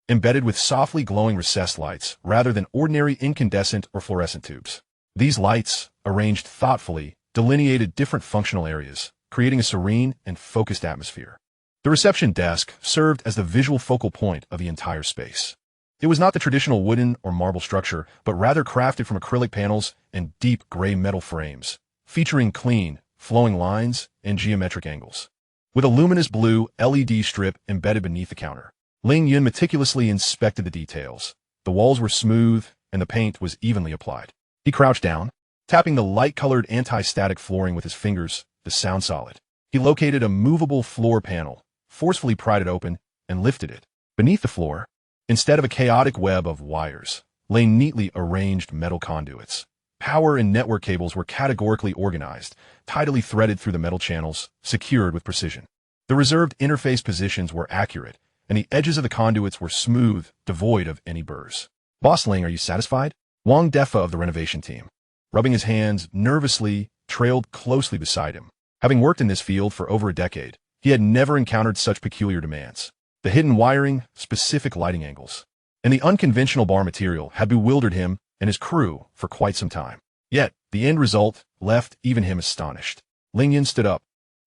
embedded with softly glowing recessed lights rather than ordinary incandescent or fluorescent tubes. These lights, arranged thoughtfully, delineated different functional areas, creating a serene and focused atmosphere. The reception desk served as the visual focal point of the entire space. It was not the traditional wooden or marble structure, but rather crafted from acrylic panels and deep gray metal frames, featuring clean, flowing lines and geometric angles. With a luminous blue LED strip embedded beneath the counter, Ling Yun meticulously inspected the details. The walls were smooth, and the paint was evenly applied. He crouched down, tapping the light-colored anti-static flooring with his fingers, the sound solid. He located a movable floor panel, forcefully pried it open, and lifted it. Beneath the floor, instead of a chaotic web of wires, lay neatly arranged metal conduits. Power and network cables were categorically organized, tidily threaded through the metal channels, secured with precision. The reserved interface positions were accurate, and the edges of the conduits were smooth, devoid of any burrs. Boss Ling, are you satisfied? Wang Defa of the renovation team, rubbing his hands nervously, trailed closely beside him. Having worked in this field for over a decade, he had never encountered such peculiar demands. The hidden wiring, specific lighting angles, and the unconventional bar material had bewildered him and his crew for quite some time. Yet, the end result left even him astonished. Ling Yun stood up,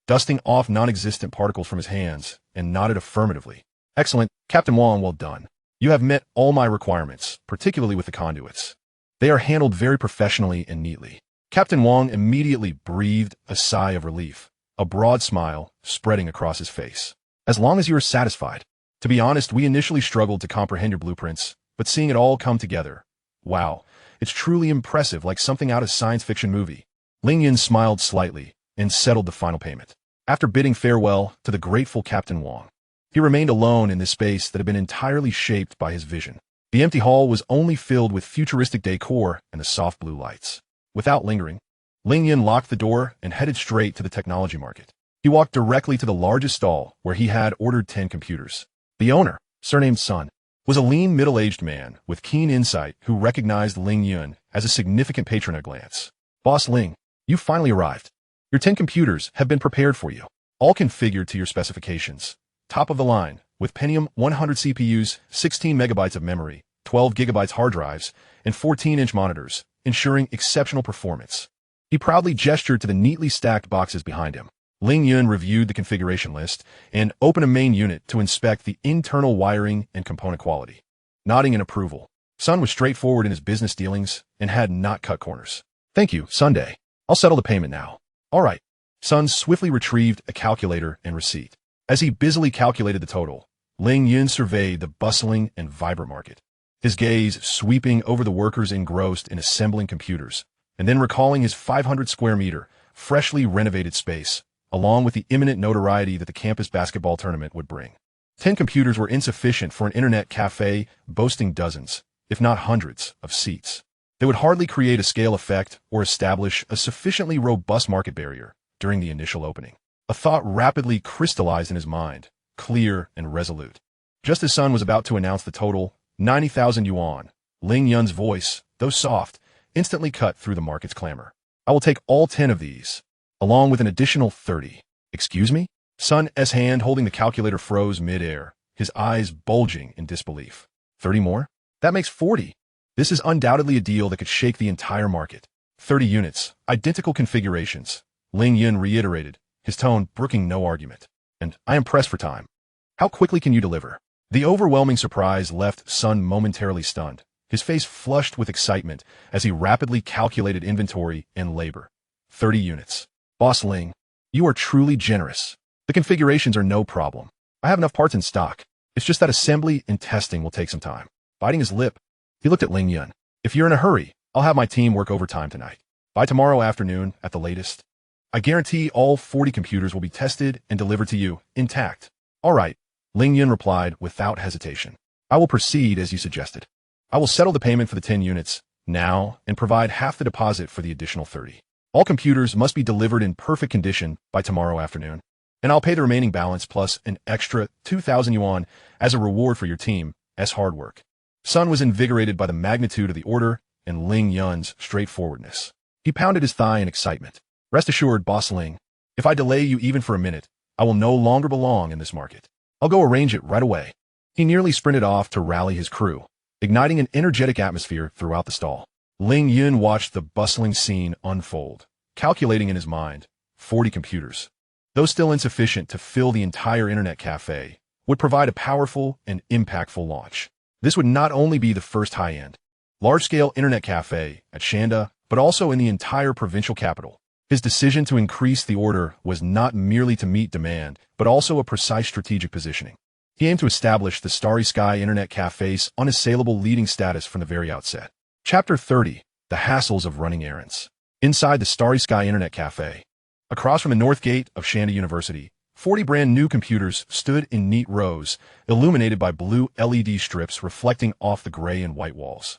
dusting off non-existent particles from his hands, and nodded affirmatively. Excellent, Captain Wang, well done. You have met all my requirements, particularly with the conduits. They are handled very professionally and neatly. Captain Wang immediately breathed a sigh of relief, a broad smile spreading across his face. As long as you are satisfied. To be honest, we initially struggled to comprehend your blueprints, but seeing it all come together, wow, it's truly impressive, like something out of a science fiction movie. Ling Yun smiled slightly and settled the final payment. After bidding farewell to the grateful Captain Wang, he remained alone in this space that had been entirely shaped by his vision. The empty hall was only filled with futuristic decor and the soft blue lights. Without lingering, Ling Yun locked the door and headed straight to the technology market. He walked directly to the largest stall where he had ordered 10 computers. The owner, surnamed Sun, was a lean middle-aged man with keen insight who recognized Ling Yun as a significant patron at a glance. Boss Ling, you finally arrived. Your 10 computers have been prepared for you, all configured to your specifications. Top of the line, with Pentium 100 CPUs, 16 megabytes of memory, 12 gigabytes hard drives, and 14-inch monitors, ensuring exceptional performance. He proudly gestured to the neatly stacked boxes behind him. Ling Yun reviewed the configuration list and opened a main unit to inspect the internal wiring and component quality. Nodding in approval, Sun was straightforward in his business dealings and had not cut corners. Thank you, Sunday. I'll settle the payment now. All right. Sun swiftly retrieved a calculator and receipt. As he busily calculated the total, Ling Yun surveyed the bustling and vibrant market, his gaze sweeping over the workers engrossed in assembling computers, and then recalling his 500 square meter, freshly renovated space, along with the imminent notoriety that the campus basketball tournament would bring. 10 computers were insufficient for an internet cafe boasting dozens, if not hundreds, of seats. They would hardly create a scale effect or establish a sufficiently robust market barrier during the initial opening. A thought rapidly crystallized in his mind, clear and resolute. Just as Sun was about to announce the total, 90,000 yuan, Ling Yun's voice, though soft, instantly cut through the market's clamor. I will take all 10 of these, along with an additional 30. Excuse me? Sun's hand holding the calculator froze mid-air, his eyes bulging in disbelief. 30 more? That makes 40. This is undoubtedly a deal that could shake the entire market. 30 units, identical configurations, Ling Yun reiterated, his tone brooking no argument. And I am pressed for time. How quickly can you deliver? The overwhelming surprise left Sun momentarily stunned, his face flushed with excitement as he rapidly calculated inventory and labor. 30 units. Boss Ling, you are truly generous. The configurations are no problem. I have enough parts in stock. It's just that assembly and testing will take some time. Biting his lip, he looked at Ling Yun. If you're in a hurry, I'll have my team work overtime tonight. By tomorrow afternoon, at the latest. I guarantee all 40 computers will be tested and delivered to you, intact. All right, Ling Yun replied without hesitation. I will proceed as you suggested. I will settle the payment for the 10 units now and provide half the deposit for the additional 30. All computers must be delivered in perfect condition by tomorrow afternoon, and I'll pay the remaining balance plus an extra 2,000 yuan as a reward for your team's hard work. Sun was invigorated by the magnitude of the order and Ling Yun's straightforwardness. He pounded his thigh in excitement. Rest assured, Boss Ling, if I delay you even for a minute, I will no longer belong in this market. I'll go arrange it right away. He nearly sprinted off to rally his crew, igniting an energetic atmosphere throughout the stall. Ling Yun watched the bustling scene unfold, calculating in his mind 40 computers. Though still insufficient to fill the entire internet cafe, would provide a powerful and impactful launch. This would not only be the first high-end, large-scale internet cafe at Shanda, but also in the entire provincial capital. His decision to increase the order was not merely to meet demand, but also a precise strategic positioning. He aimed to establish the Starry Sky Internet Cafe's unassailable leading status from the very outset. Chapter 30, The Hassles of Running Errands. Inside the Starry Sky Internet Cafe, across from the north gate of Shanda University, 40 brand new computers stood in neat rows, illuminated by blue LED strips reflecting off the gray and white walls.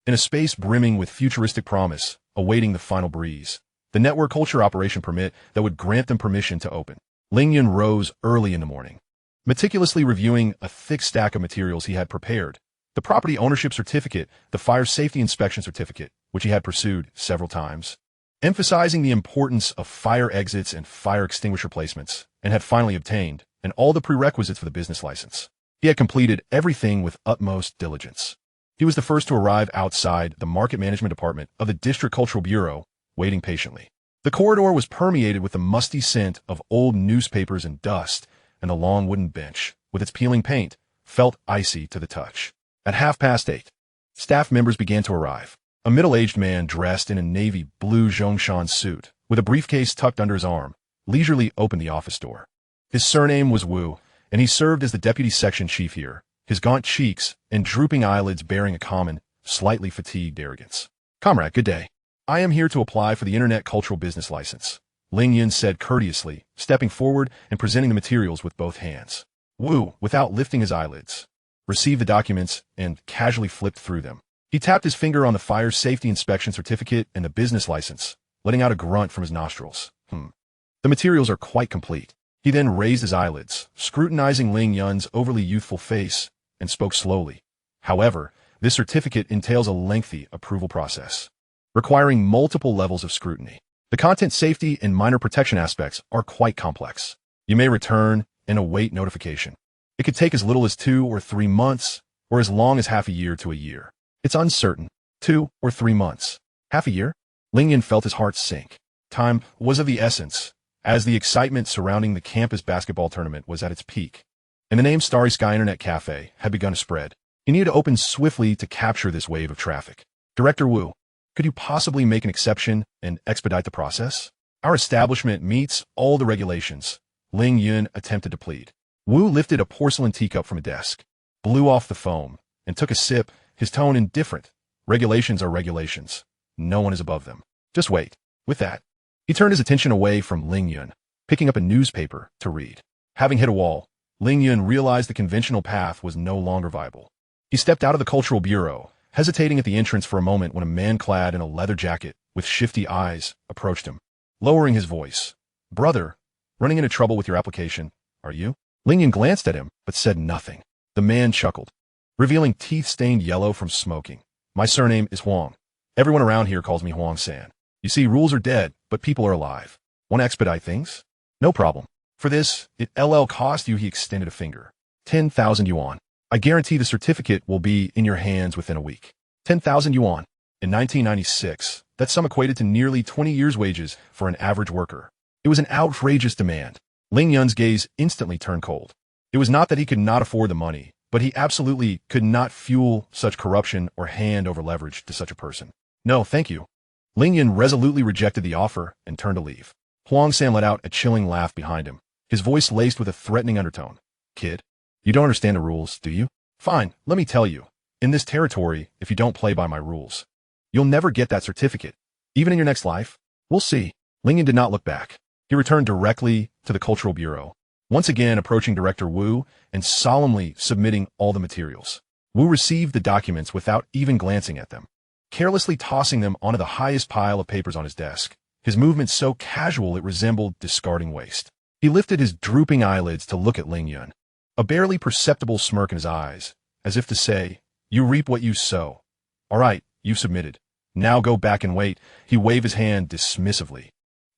In a space brimming with futuristic promise, awaiting the final breeze, the network culture operation permit that would grant them permission to open. Ling Yun rose early in the morning, meticulously reviewing a thick stack of materials he had prepared. The property ownership certificate, the fire safety inspection certificate, which he had pursued several times, emphasizing the importance of fire exits and fire extinguisher placements, and had finally obtained, and all the prerequisites for the business license. He had completed everything with utmost diligence. He was the first to arrive outside the market management department of the District Cultural Bureau, waiting patiently. The corridor was permeated with the musty scent of old newspapers and dust, and the long wooden bench, with its peeling paint, felt icy to the touch. At 8:30, staff members began to arrive. A middle-aged man dressed in a navy blue Zhongshan suit, with a briefcase tucked under his arm, leisurely opened the office door. His surname was Wu, and he served as the deputy section chief here, his gaunt cheeks and drooping eyelids bearing a common, slightly fatigued arrogance. Comrade, good day. I am here to apply for the Internet Cultural Business License, Ling Yun said courteously, stepping forward and presenting the materials with both hands. Wu, without lifting his eyelids, received the documents and casually flipped through them. He tapped his finger on the fire safety inspection certificate and the business license, letting out a grunt from his nostrils. The materials are quite complete. He then raised his eyelids, scrutinizing Ling Yun's overly youthful face, and spoke slowly. However, this certificate entails a lengthy approval process, requiring multiple levels of scrutiny. The content safety and minor protection aspects are quite complex. You may return and await notification. It could take as little as 2 or 3 months, or as long as half a year to a year. It's uncertain. 2 or 3 months. Half a year? Ling Yun felt his heart sink. Time was of the essence, as the excitement surrounding the campus basketball tournament was at its peak, and the name Starry Sky Internet Cafe had begun to spread. He needed to open swiftly to capture this wave of traffic. Director Wu, could you possibly make an exception and expedite the process? Our establishment meets all the regulations, Ling Yun attempted to plead. Wu lifted a porcelain teacup from a desk, blew off the foam, and took a sip, his tone indifferent. Regulations are regulations. No one is above them. Just wait. With that, he turned his attention away from Ling Yun, picking up a newspaper to read. Having hit a wall, Ling Yun realized the conventional path was no longer viable. He stepped out of the Cultural Bureau, hesitating at the entrance for a moment when a man clad in a leather jacket with shifty eyes approached him. Lowering his voice, "Brother, Running into trouble with your application, are you? Ling Yun glanced at him, but said nothing. The man chuckled, revealing teeth stained yellow from smoking. My surname is Huang. Everyone around here calls me Huang-san. You see, rules are dead, but people are alive. Want to expedite things? No problem. For this, it'll cost you, he extended a finger. 10,000 yuan. I guarantee the certificate will be in your hands within a week. 10,000 yuan. In 1996, that sum equated to nearly 20 years' wages for an average worker. It was an outrageous demand. Ling Yun's gaze instantly turned cold. It was not that he could not afford the money, but he absolutely could not fuel such corruption or hand over leverage to such a person. No, thank you. Ling Yun resolutely rejected the offer and turned to leave. Huang-san let out a chilling laugh behind him, his voice laced with a threatening undertone. Kid, you don't understand the rules, do you? Fine, let me tell you. In this territory, if you don't play by my rules, you'll never get that certificate. Even in your next life? We'll see. Ling Yun did not look back. He returned directly to the Cultural Bureau, once again approaching Director Wu and solemnly submitting all the materials. Wu received the documents without even glancing at them, carelessly tossing them onto the highest pile of papers on his desk, his movements so casual it resembled discarding waste. He lifted his drooping eyelids to look at Ling Yun, a barely perceptible smirk in his eyes, as if to say, you reap what you sow. All right, you've submitted. Now go back and wait. He waved his hand dismissively,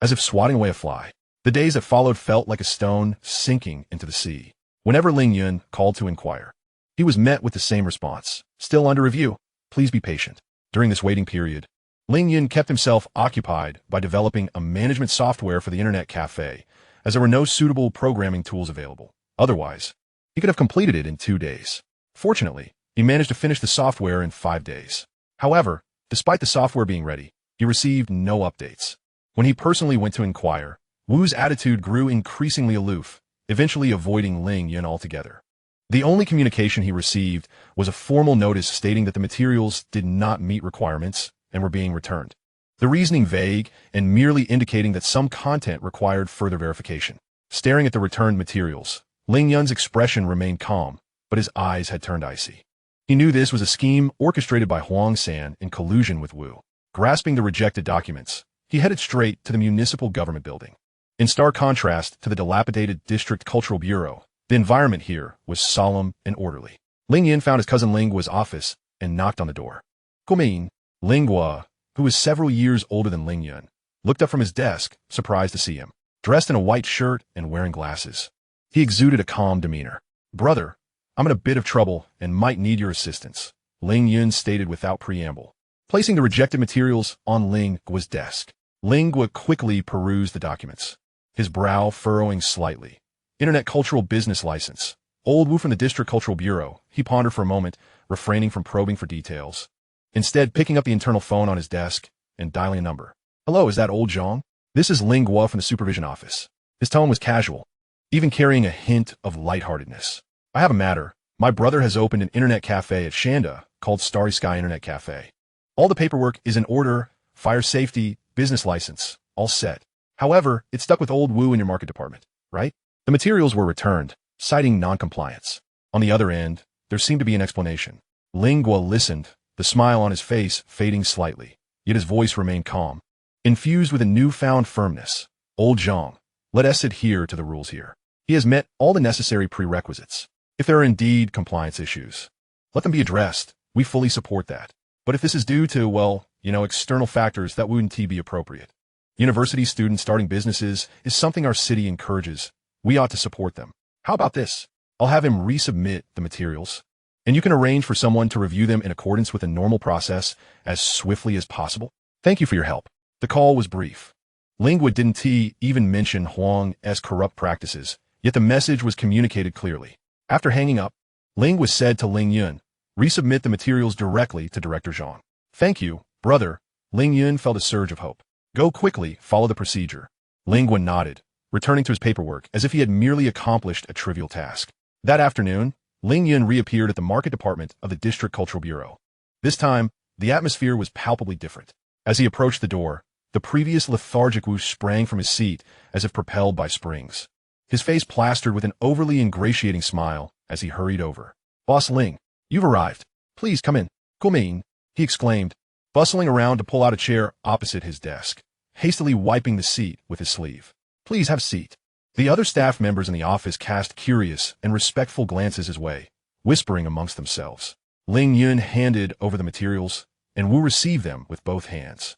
as if swatting away a fly. The days that followed felt like a stone sinking into the sea. Whenever Ling Yun called to inquire, he was met with the same response. Still under review. Please be patient. During this waiting period, Ling Yun kept himself occupied by developing a management software for the internet cafe, as there were no suitable programming tools available. Otherwise, he could have completed it in 2 days. Fortunately, he managed to finish the software in 5 days. However, despite the software being ready, he received no updates. When he personally went to inquire, Wu's attitude grew increasingly aloof, eventually avoiding Ling Yun altogether. The only communication he received was a formal notice stating that the materials did not meet requirements and were being returned. The reasoning vague and merely indicating that some content required further verification. Staring at the returned materials, Ling Yun's expression remained calm, but his eyes had turned icy. He knew this was a scheme orchestrated by Huang-san in collusion with Wu. Grasping the rejected documents, he headed straight to the municipal government building. In stark contrast to the dilapidated district cultural bureau, the environment here was solemn and orderly. Ling Yun found his cousin Ling Guo's office and knocked on the door. Come in. Ling Guo, who was several years older than Ling Yun, looked up from his desk, surprised to see him. Dressed in a white shirt and wearing glasses, he exuded a calm demeanor. Brother, I'm in a bit of trouble and might need your assistance, Ling Yun stated without preamble, placing the rejected materials on Ling Guo's desk. Ling Guo quickly perused the documents, his brow furrowing slightly. Internet Cultural Business License. Old Wu from the District Cultural Bureau. He pondered for a moment, refraining from probing for details. Instead, picking up the internal phone on his desk and dialing a number. Hello, is that old Zhang? This is Ling Guo from the Supervision Office. His tone was casual, even carrying a hint of lightheartedness. I have a matter. My brother has opened an internet cafe at Shanda called Starry Sky Internet Cafe. All the paperwork is in order, fire safety, business license, all set. However, it's stuck with old Wu in your market department, right? The materials were returned, citing non-compliance. On the other end, there seemed to be an explanation. Ling Guo listened, the smile on his face fading slightly, yet his voice remained calm, infused with a newfound firmness. Old Zhang, let us adhere to the rules here. He has met all the necessary prerequisites. If there are indeed compliance issues, let them be addressed. We fully support that. But if this is due to, well, external factors, that wouldn't be appropriate. University students starting businesses is something our city encourages. We ought to support them. How about this? I'll have him resubmit the materials, and you can arrange for someone to review them in accordance with a normal process as swiftly as possible. Thank you for your help. The call was brief. Ling Guo didn't even mention Huang's corrupt practices, yet the message was communicated clearly. After hanging up, Ling Guo said to Ling Yun, resubmit the materials directly to Director Zhang. Thank you, brother. Ling Yun felt a surge of hope. Go quickly, follow the procedure. Ling Guo nodded, returning to his paperwork as if he had merely accomplished a trivial task. That afternoon, Ling Yun reappeared at the market department of the District Cultural Bureau. This time, the atmosphere was palpably different. As he approached the door, the previous lethargic Wu sprang from his seat as if propelled by springs, his face plastered with an overly ingratiating smile as he hurried over. Boss Ling, you've arrived. Please come in. Come in, he exclaimed, bustling around to pull out a chair opposite his desk, hastily wiping the seat with his sleeve. Please have a seat. The other staff members in the office cast curious and respectful glances his way, whispering amongst themselves. Ling Yun handed over the materials, and Wu received them with both hands.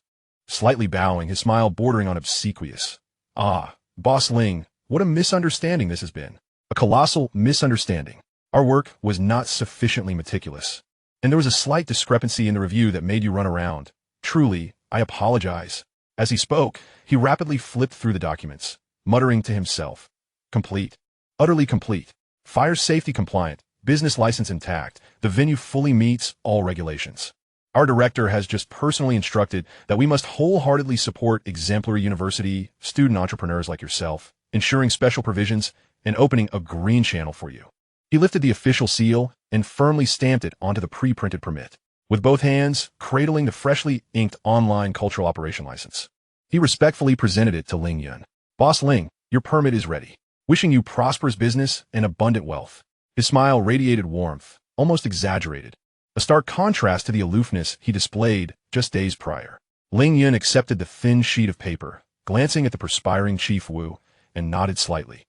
Slightly bowing, his smile bordering on obsequious. Ah, Boss Ling, what a misunderstanding this has been. A colossal misunderstanding. Our work was not sufficiently meticulous, and there was a slight discrepancy in the review that made you run around. Truly, I apologize. As he spoke, he rapidly flipped through the documents, muttering to himself. Complete. Utterly complete. Fire safety compliant. Business license intact. The venue fully meets all regulations. Our director has just personally instructed that we must wholeheartedly support exemplary university student entrepreneurs like yourself, ensuring special provisions and opening a green channel for you. He lifted the official seal and firmly stamped it onto the pre-printed permit, with both hands cradling the freshly inked online cultural operation license. He respectfully presented it to Ling Yun. Boss Ling, your permit is ready. Wishing you prosperous business and abundant wealth. His smile radiated warmth, almost exaggerated, a stark contrast to the aloofness he displayed just days prior. Ling Yun accepted the thin sheet of paper, glancing at the perspiring Chief Wu, and nodded slightly.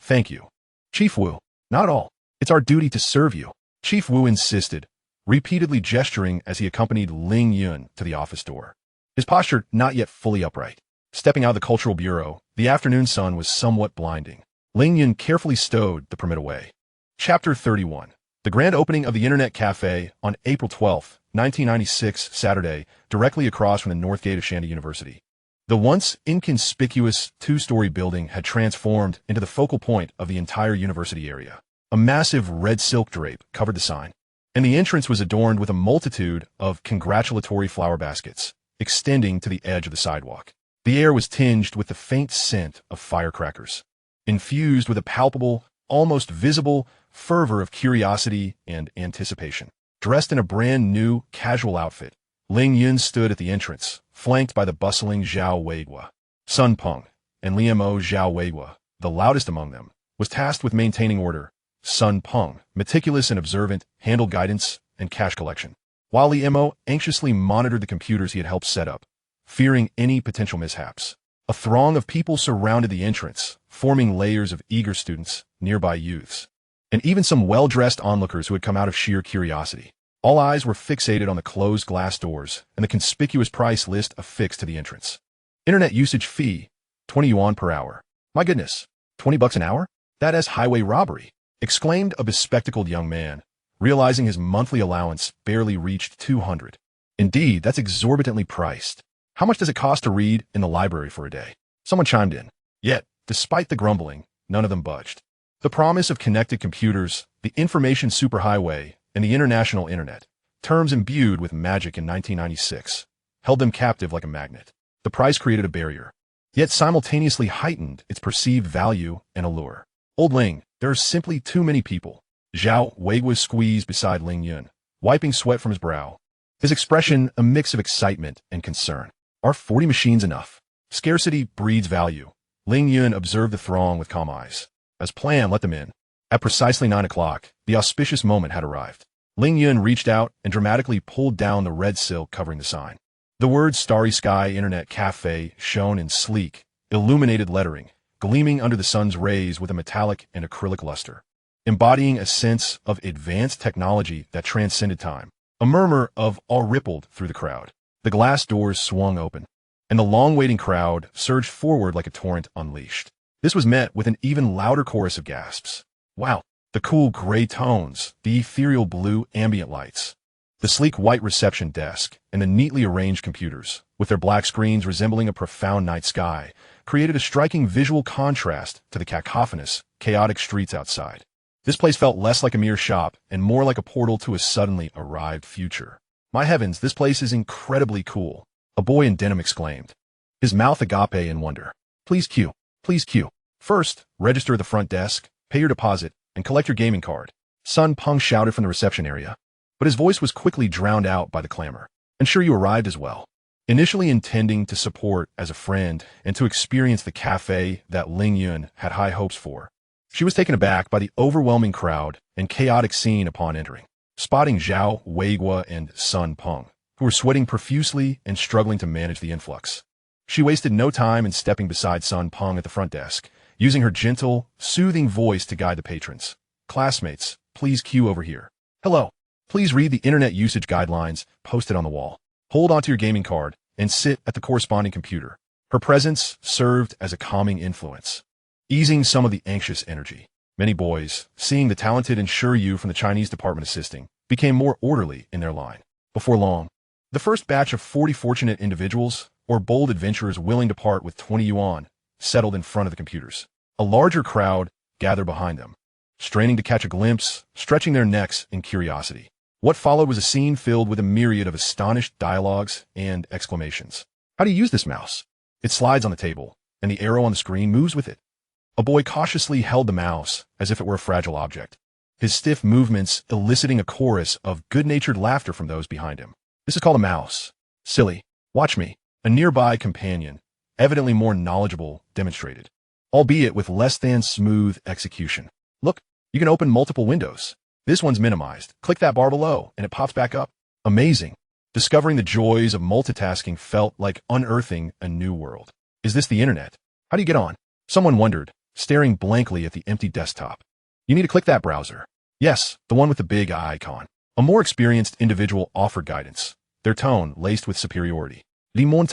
Thank you. Chief Wu, not all. It's our duty to serve you. Chief Wu insisted, repeatedly gesturing as he accompanied Ling Yun to the office door. His posture not yet fully upright. Stepping out of the Cultural Bureau, the afternoon sun was somewhat blinding. Ling Yun carefully stowed the permit away. Chapter 31. The grand opening of the Internet Cafe on April 12, 1996, Saturday, directly across from the North Gate of Shandy University. The once inconspicuous two-story building had transformed into the focal point of the entire university area. A massive red silk drape covered the sign, and the entrance was adorned with a multitude of congratulatory flower baskets, extending to the edge of the sidewalk. The air was tinged with the faint scent of firecrackers, infused with a palpable, almost visible, fervor of curiosity and anticipation. Dressed in a brand-new, casual outfit, Ling Yun stood at the entrance, flanked by the bustling Zhao Weiguo. Sun Peng and Liemo Zhao Weiguo, the loudest among them, was tasked with maintaining order. Sun Peng, meticulous and observant, handled guidance and cash collection, while Liemo anxiously monitored the computers he had helped set up, fearing any potential mishaps. A throng of people surrounded the entrance, forming layers of eager students, nearby youths, and even some well-dressed onlookers who had come out of sheer curiosity. All eyes were fixated on the closed glass doors and the conspicuous price list affixed to the entrance. Internet usage fee, 20 yuan per hour. My goodness, 20 bucks an hour? That is highway robbery, exclaimed a bespectacled young man, realizing his monthly allowance barely reached 200. Indeed, that's exorbitantly priced. How much does it cost to read in the library for a day? Someone chimed in. Yet, despite the grumbling, none of them budged. The promise of connected computers, the information superhighway, and the international internet, terms imbued with magic in 1996, held them captive like a magnet. The price created a barrier, yet simultaneously heightened its perceived value and allure. Old Ling, there are simply too many people. Zhao Weiguo squeezed beside Ling Yun, wiping sweat from his brow. His expression a mix of excitement and concern. Are 40 machines enough? Scarcity breeds value. Ling Yun observed the throng with calm eyes. As planned, let them in. At precisely 9 o'clock, the auspicious moment had arrived. Ling Yun reached out and dramatically pulled down the red silk covering the sign. The words Starry Sky Internet Cafe shone in sleek, illuminated lettering, gleaming under the sun's rays with a metallic and acrylic luster, embodying a sense of advanced technology that transcended time. A murmur of awe rippled through the crowd. The glass doors swung open, and the long-waiting crowd surged forward like a torrent unleashed. This was met with an even louder chorus of gasps. Wow, the cool gray tones, the ethereal blue ambient lights, the sleek white reception desk, and the neatly arranged computers, with their black screens resembling a profound night sky, created a striking visual contrast to the cacophonous, chaotic streets outside. This place felt less like a mere shop and more like a portal to a suddenly arrived future. My heavens, this place is incredibly cool, a boy in denim exclaimed, his mouth agape in wonder. Please queue. Please queue. First, register at the front desk, pay your deposit, and collect your gaming card. Sun Peng shouted from the reception area, but his voice was quickly drowned out by the clamor. Ensure you arrived as well. Initially intending to support as a friend and to experience the cafe that Ling Yun had high hopes for, she was taken aback by the overwhelming crowd and chaotic scene upon entering. Spotting Zhao Weiguo and Sun Peng, who were sweating profusely and struggling to manage the influx. She wasted no time in stepping beside Sun Peng at the front desk, using her gentle, soothing voice to guide the patrons. Classmates, please queue over here. Hello. Please read the internet usage guidelines posted on the wall. Hold onto your gaming card and sit at the corresponding computer. Her presence served as a calming influence, easing some of the anxious energy. Many boys, seeing the talented Yu from the Chinese department assisting, became more orderly in their line. Before long, the first batch of 40 fortunate individuals, or bold adventurers willing to part with 20 yuan, settled in front of the computers. A larger crowd gathered behind them, straining to catch a glimpse, stretching their necks in curiosity. What followed was a scene filled with a myriad of astonished dialogues and exclamations. How do you use this mouse? It slides on the table, and the arrow on the screen moves with it. A boy cautiously held the mouse as if it were a fragile object, his stiff movements eliciting a chorus of good-natured laughter from those behind him. This is called a mouse. Silly. Watch me. A nearby companion, evidently more knowledgeable, demonstrated, albeit with less than smooth execution. Look, you can open multiple windows. This one's minimized. Click that bar below, and it pops back up. Amazing. Discovering the joys of multitasking felt like unearthing a new world. Is this the internet? How do you get on? Someone wondered, staring blankly at the empty desktop. You need to click that browser. Yes, the one with the big eye icon. A more experienced individual offered guidance, their tone laced with superiority. Ling Yun,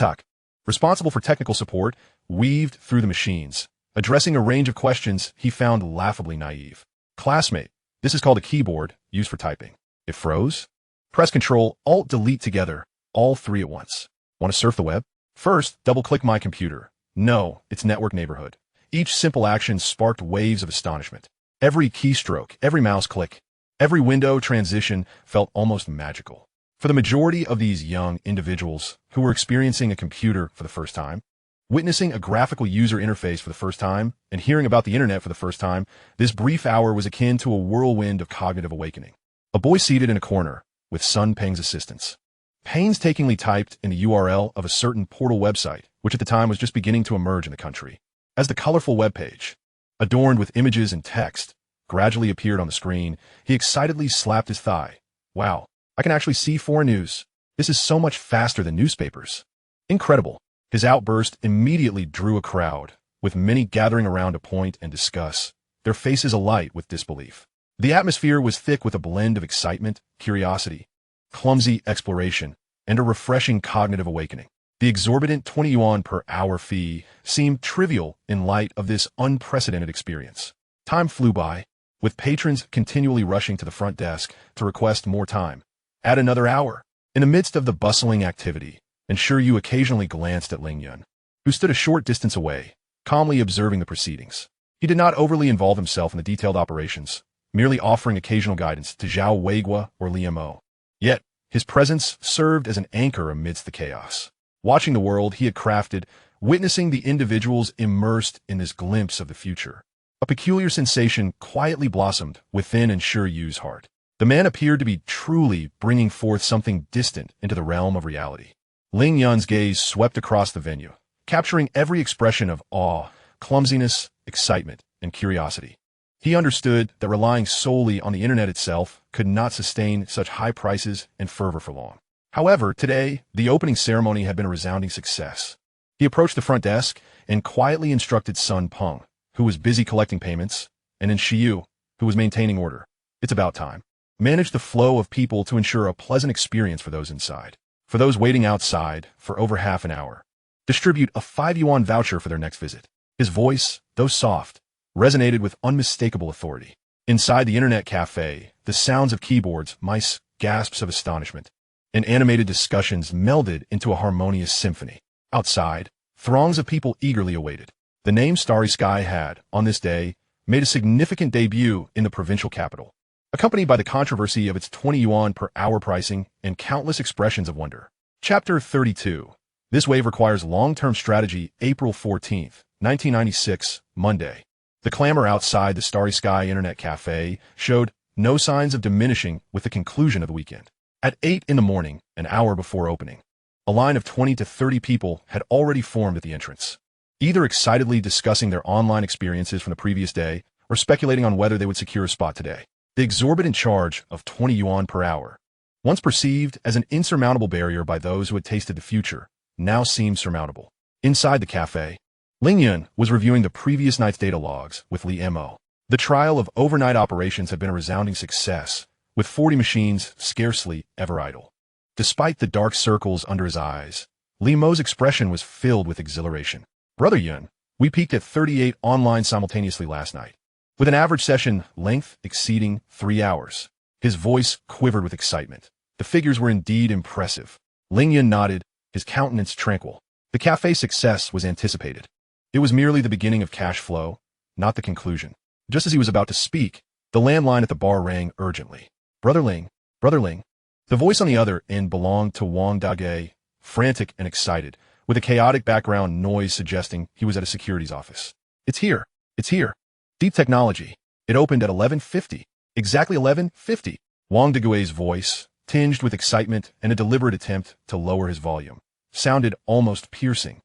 responsible for technical support, weaved through the machines, addressing a range of questions he found laughably naive. Classmate, this is called a keyboard, used for typing. It froze? Press Ctrl, Alt, Delete together, all three at once. Want to surf the web? First, double-click my computer. No, it's network neighborhood. Each simple action sparked waves of astonishment. Every keystroke, every mouse click, every window transition felt almost magical. For the majority of these young individuals who were experiencing a computer for the first time, witnessing a graphical user interface for the first time, and hearing about the internet for the first time, this brief hour was akin to a whirlwind of cognitive awakening. A boy seated in a corner, with Sun Peng's assistance, painstakingly typed in the URL of a certain portal website, which at the time was just beginning to emerge in the country. As the colorful web page, adorned with images and text, gradually appeared on the screen, he excitedly slapped his thigh. Wow, I can actually see foreign news. This is so much faster than newspapers. Incredible. His outburst immediately drew a crowd, with many gathering around to point and discuss, their faces alight with disbelief. The atmosphere was thick with a blend of excitement, curiosity, clumsy exploration, and a refreshing cognitive awakening. The exorbitant 20 yuan per hour fee seemed trivial in light of this unprecedented experience. Time flew by, with patrons continually rushing to the front desk to request more time. Add another hour. In the midst of the bustling activity, Yu occasionally glanced at Ling Yun, who stood a short distance away, calmly observing the proceedings. He did not overly involve himself in the detailed operations, merely offering occasional guidance to Zhao Weiguo or Liu Mo. Yet, his presence served as an anchor amidst the chaos. Watching the world he had crafted, witnessing the individuals immersed in this glimpse of the future, a peculiar sensation quietly blossomed within Yu's heart. The man appeared to be truly bringing forth something distant into the realm of reality. Ling Yun's gaze swept across the venue, capturing every expression of awe, clumsiness, excitement, and curiosity. He understood that relying solely on the internet itself could not sustain such high prices and fervor for long. However, today, the opening ceremony had been a resounding success. He approached the front desk and quietly instructed Sun Peng, who was busy collecting payments, and Yu, who was maintaining order. It's about time. Manage the flow of people to ensure a pleasant experience for those inside. For those waiting outside for over half an hour, distribute a 5 yuan voucher for their next visit. His voice, though soft, resonated with unmistakable authority. Inside the internet cafe, the sounds of keyboards, mice, gasps of astonishment, and animated discussions melded into a harmonious symphony. Outside, throngs of people eagerly awaited. The name Starry Sky had, on this day, made a significant debut in the provincial capital, accompanied by the controversy of its 20 yuan per hour pricing and countless expressions of wonder. Chapter 32. This wave requires long-term strategy. April 14th, 1996, Monday. The clamor outside the Starry Sky Internet Cafe showed no signs of diminishing with the conclusion of the weekend. At 8 in the morning, an hour before opening, a line of 20 to 30 people had already formed at the entrance, either excitedly discussing their online experiences from the previous day or speculating on whether they would secure a spot today. The exorbitant charge of 20 yuan per hour, once perceived as an insurmountable barrier by those who had tasted the future, now seemed surmountable. Inside the cafe, Ling Yun was reviewing the previous night's data logs with Li Mo. The trial of overnight operations had been a resounding success, with 40 machines scarcely ever idle. Despite the dark circles under his eyes, Li Mo's expression was filled with exhilaration. Brother Yun, we peaked at 38 online simultaneously last night, with an average session length exceeding 3 hours. His voice quivered with excitement. The figures were indeed impressive. Ling Yun nodded, his countenance tranquil. The cafe's success was anticipated. It was merely the beginning of cash flow, not the conclusion. Just as he was about to speak, the landline at the bar rang urgently. Brother Ling, Brother Ling. The voice on the other end belonged to Wang Dage, frantic and excited, with a chaotic background noise suggesting he was at a securities office. It's here. It's here. Deep technology. It opened at 11:50. Exactly 11:50. Wang Dague's voice, tinged with excitement and a deliberate attempt to lower his volume, sounded almost piercing,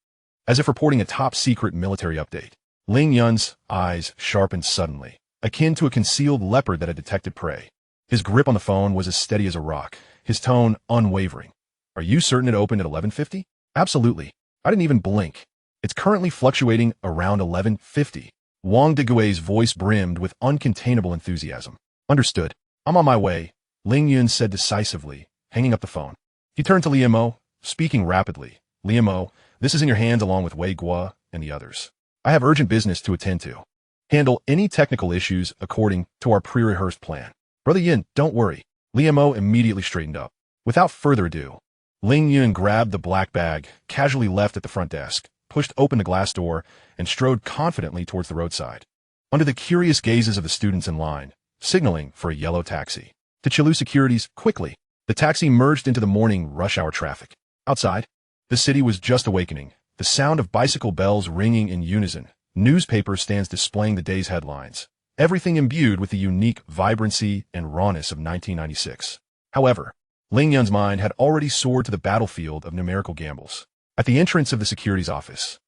as if reporting a top-secret military update. Ling Yun's eyes sharpened suddenly, akin to a concealed leopard that had detected prey. His grip on the phone was as steady as a rock, his tone unwavering. Are you certain it opened at 11:50? Absolutely. I didn't even blink. It's currently fluctuating around 11:50. Wang Dague's voice brimmed with uncontainable enthusiasm. Understood. I'm on my way, Ling Yun said decisively, hanging up the phone. He turned to Li Mo, speaking rapidly. Li Mo, this is in your hands along with Wei Guo and the others. I have urgent business to attend to. Handle any technical issues according to our pre-rehearsed plan. Brother Yin, don't worry. Li Mo immediately straightened up. Without further ado, Ling Yun grabbed the black bag, casually left at the front desk, pushed open the glass door, and strode confidently towards the roadside. Under the curious gazes of the students in line, signaling for a yellow taxi. To Chilu Securities, quickly. The taxi merged into the morning rush hour traffic. Outside, the city was just awakening, the sound of bicycle bells ringing in unison, newspaper stands displaying the day's headlines, everything imbued with the unique vibrancy and rawness of 1996. However, Ling Yun's mind had already soared to the battlefield of numerical gambles. At the entrance of the securities office,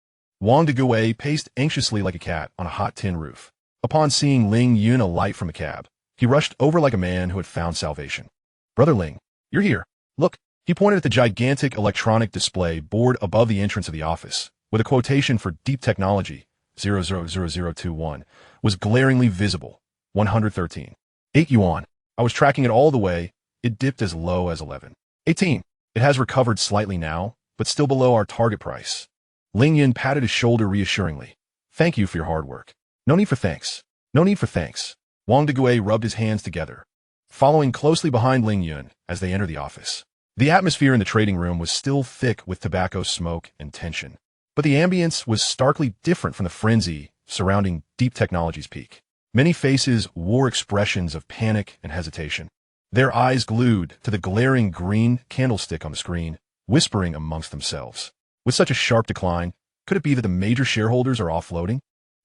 Wang Dague paced anxiously like a cat on a hot tin roof. Upon seeing Ling Yun alight from a cab, he rushed over like a man who had found salvation. Brother Ling, you're here. Look, he pointed at the gigantic electronic display board above the entrance of the office, with a quotation for deep technology, 000021, was glaringly visible, 113. 8 yuan. I was tracking it all the way. It dipped as low as 11. 18. It has recovered slightly now, but still below our target price. Ling Yun patted his shoulder reassuringly. Thank you for your hard work. No need for thanks. No need for thanks. Wang Dague rubbed his hands together, following closely behind Ling Yun as they entered the office. The atmosphere in the trading room was still thick with tobacco smoke and tension, but the ambience was starkly different from the frenzy surrounding Deep Technology's peak. Many faces wore expressions of panic and hesitation, their eyes glued to the glaring green candlestick on the screen, whispering amongst themselves. With such a sharp decline, could it be that the major shareholders are offloading?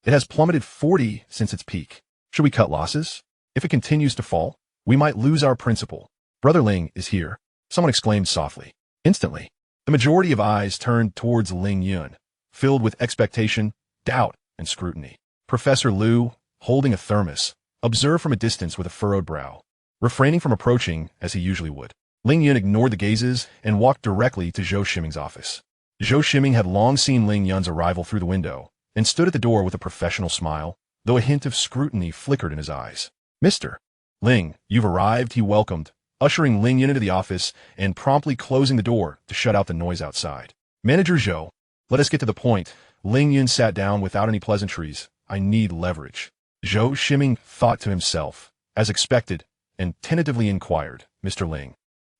It has plummeted 40 since its peak. Should we cut losses? If it continues to fall, we might lose our principal. Brother Ling is here, someone exclaimed softly. Instantly, the majority of eyes turned towards Ling Yun, filled with expectation, doubt, and scrutiny. Professor Liu, holding a thermos, observed from a distance with a furrowed brow, refraining from approaching as he usually would. Ling Yun ignored the gazes and walked directly to Zhou Shiming's office. Zhou Shiming had long seen Ling Yun's arrival through the window and stood at the door with a professional smile, though a hint of scrutiny flickered in his eyes. Mr. Ling, you've arrived, he welcomed, ushering Ling Yun into the office and promptly closing the door to shut out the noise outside. Manager Zhou, let us get to the point. Ling Yun sat down without any pleasantries. I need leverage. Zhou Shiming thought to himself, as expected, and tentatively inquired, Mr. Ling,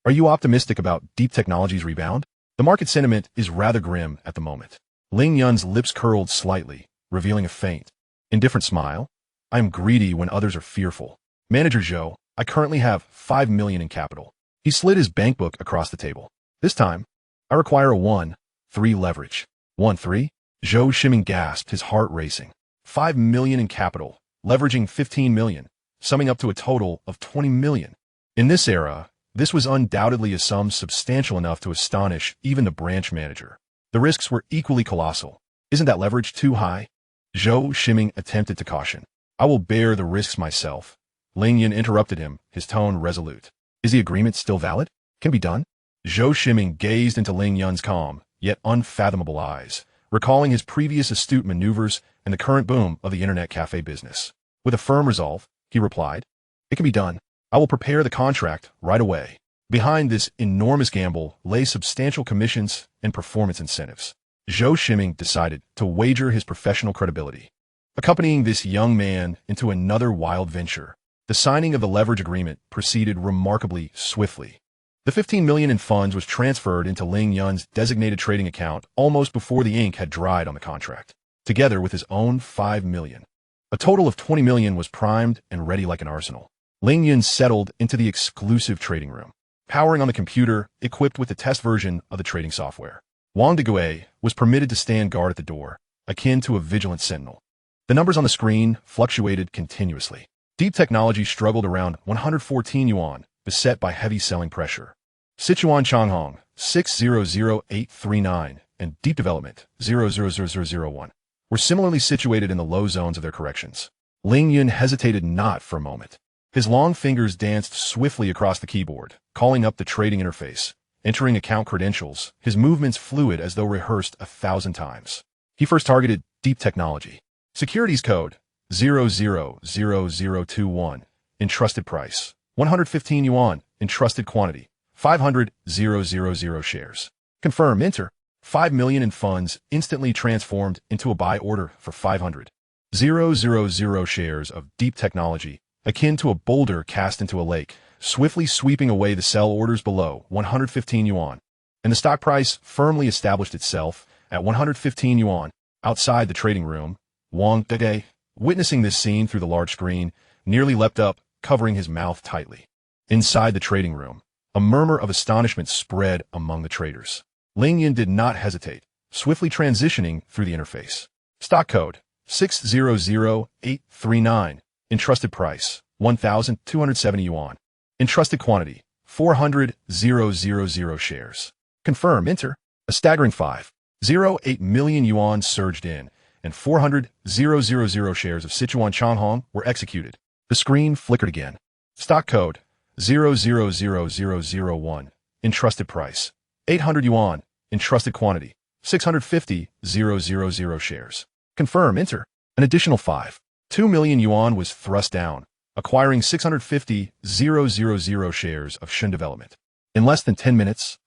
are you optimistic about Deep Technology's rebound? The market sentiment is rather grim at the moment. Ling Yun's lips curled slightly, revealing a faint, indifferent smile. I am greedy when others are fearful. Manager Zhou, I currently have 5 million in capital. He slid his bank book across the table. This time, I require a 1-3 leverage. 1-3? Zhou Shiming gasped, his heart racing. 5 million in capital, leveraging 15 million, summing up to a total of 20 million. In this era, this was undoubtedly a sum substantial enough to astonish even the branch manager. The risks were equally colossal. Isn't that leverage too high? Zhou Shiming attempted to caution. I will bear the risks myself. Ling Yun interrupted him, his tone resolute. Is the agreement still valid? Can be done? Zhou Shiming gazed into Ling Yun's calm, yet unfathomable eyes, recalling his previous astute maneuvers and the current boom of the internet cafe business. With a firm resolve, he replied, "It can be done. I will prepare the contract right away." Behind this enormous gamble lay substantial commissions and performance incentives. Zhou Shiming decided to wager his professional credibility, accompanying this young man into another wild venture. The signing of the leverage agreement proceeded remarkably swiftly. The $15 million in funds was transferred into Ling Yun's designated trading account almost before the ink had dried on the contract, together with his own $5 million. A total of $20 million was primed and ready like an arsenal. Ling Yun settled into the exclusive trading room, powering on the computer equipped with the test version of the trading software. Wang Degui was permitted to stand guard at the door, akin to a vigilant sentinel. The numbers on the screen fluctuated continuously. Deep technology struggled around 114 yuan, beset by heavy selling pressure. Sichuan Changhong 600839 and Deep Development 000001 were similarly situated in the low zones of their corrections. Ling Yun hesitated not for a moment. His long fingers danced swiftly across the keyboard, calling up the trading interface, entering account credentials, his movements fluid as though rehearsed 1,000 times. He first targeted Deep Technology. Securities code 000021. Entrusted price 115 yuan. Entrusted quantity 500,000 shares. Confirm. Enter. 5 million in funds instantly transformed into a buy order for 500,000 shares of Deep Technology, akin to a boulder cast into a lake, swiftly sweeping away the sell orders below 115 yuan. And the stock price firmly established itself at 115 yuan. Outside the trading room, Wang Degui, witnessing this scene through the large screen, nearly leapt up, covering his mouth tightly. Inside the trading room, a murmur of astonishment spread among the traders. Ling Yun did not hesitate, swiftly transitioning through the interface. Stock code 600839. Entrusted price 1,270 yuan. Entrusted quantity 400,000 shares. Confirm. Enter. A staggering 5.08 million yuan surged in, and 400,000 shares of Sichuan Changhong were executed. The screen flickered again. Stock code 000001. Entrusted price 800 yuan. Entrusted quantity 650,000 shares. Confirm. Enter. An additional 5.2 million yuan was thrust down, acquiring 650,000 shares of Shun Development. In less than 10 minutes,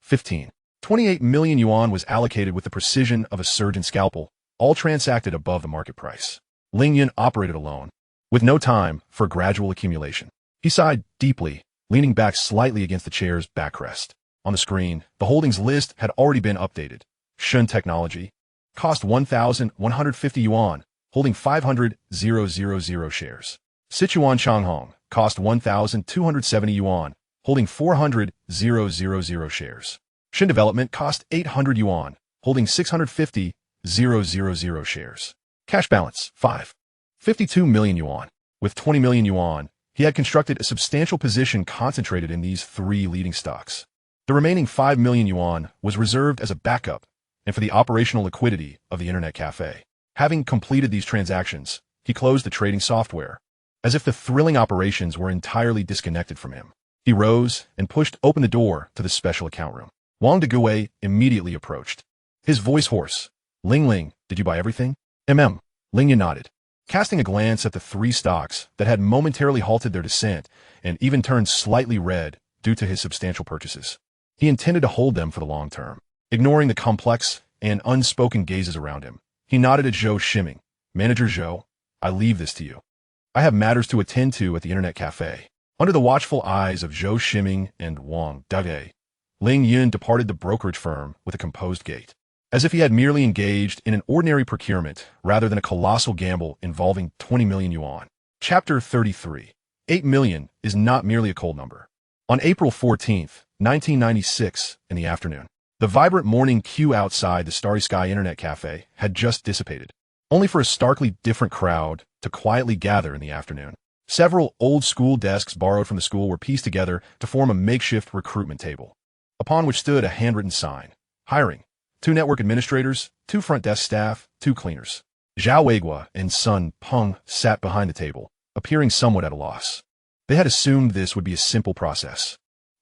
28 million yuan was allocated with the precision of a surgeon's scalpel, all transacted above the market price. Ling Yun operated alone, with no time for gradual accumulation. He sighed deeply, leaning back slightly against the chair's backrest. On the screen, the holdings list had already been updated. Shun Technology cost 1,150 yuan, holding 500,000 shares. Sichuan Changhong cost 1,270 yuan, holding 400,000 shares. Shun Development cost 800 yuan, holding 650,000 shares. Cash balance 52 million yuan. With 20 million yuan, he had constructed a substantial position concentrated in these three leading stocks. The remaining 5 million yuan was reserved as a backup and for the operational liquidity of the internet cafe. Having completed these transactions, he closed the trading software, as if the thrilling operations were entirely disconnected from him. He rose and pushed open the door to the special account room. Wang Degui immediately approached, his voice hoarse. Ling, did you buy everything? Ling Yun nodded, casting a glance at the three stocks that had momentarily halted their descent and even turned slightly red due to his substantial purchases. He intended to hold them for the long term. Ignoring the complex and unspoken gazes around him, he nodded at Zhou Shiming. Manager Zhou, I leave this to you. I have matters to attend to at the internet cafe. Under the watchful eyes of Zhou Shiming and Wang Degui, Ling Yun departed the brokerage firm with a composed gait, as if he had merely engaged in an ordinary procurement rather than a colossal gamble involving 20 million yuan. Chapter 33. 8 million is not merely a cold number. On April 14th, 1996, in the afternoon, the vibrant morning queue outside the Starry Sky Internet Cafe had just dissipated, only for a starkly different crowd to quietly gather in the afternoon. Several old-school desks borrowed from the school were pieced together to form a makeshift recruitment table, upon which stood a handwritten sign, hiring 2 network administrators, 2 front desk staff, 2 cleaners. Zhao Weigua and Sun Peng sat behind the table, appearing somewhat at a loss. They had assumed this would be a simple process.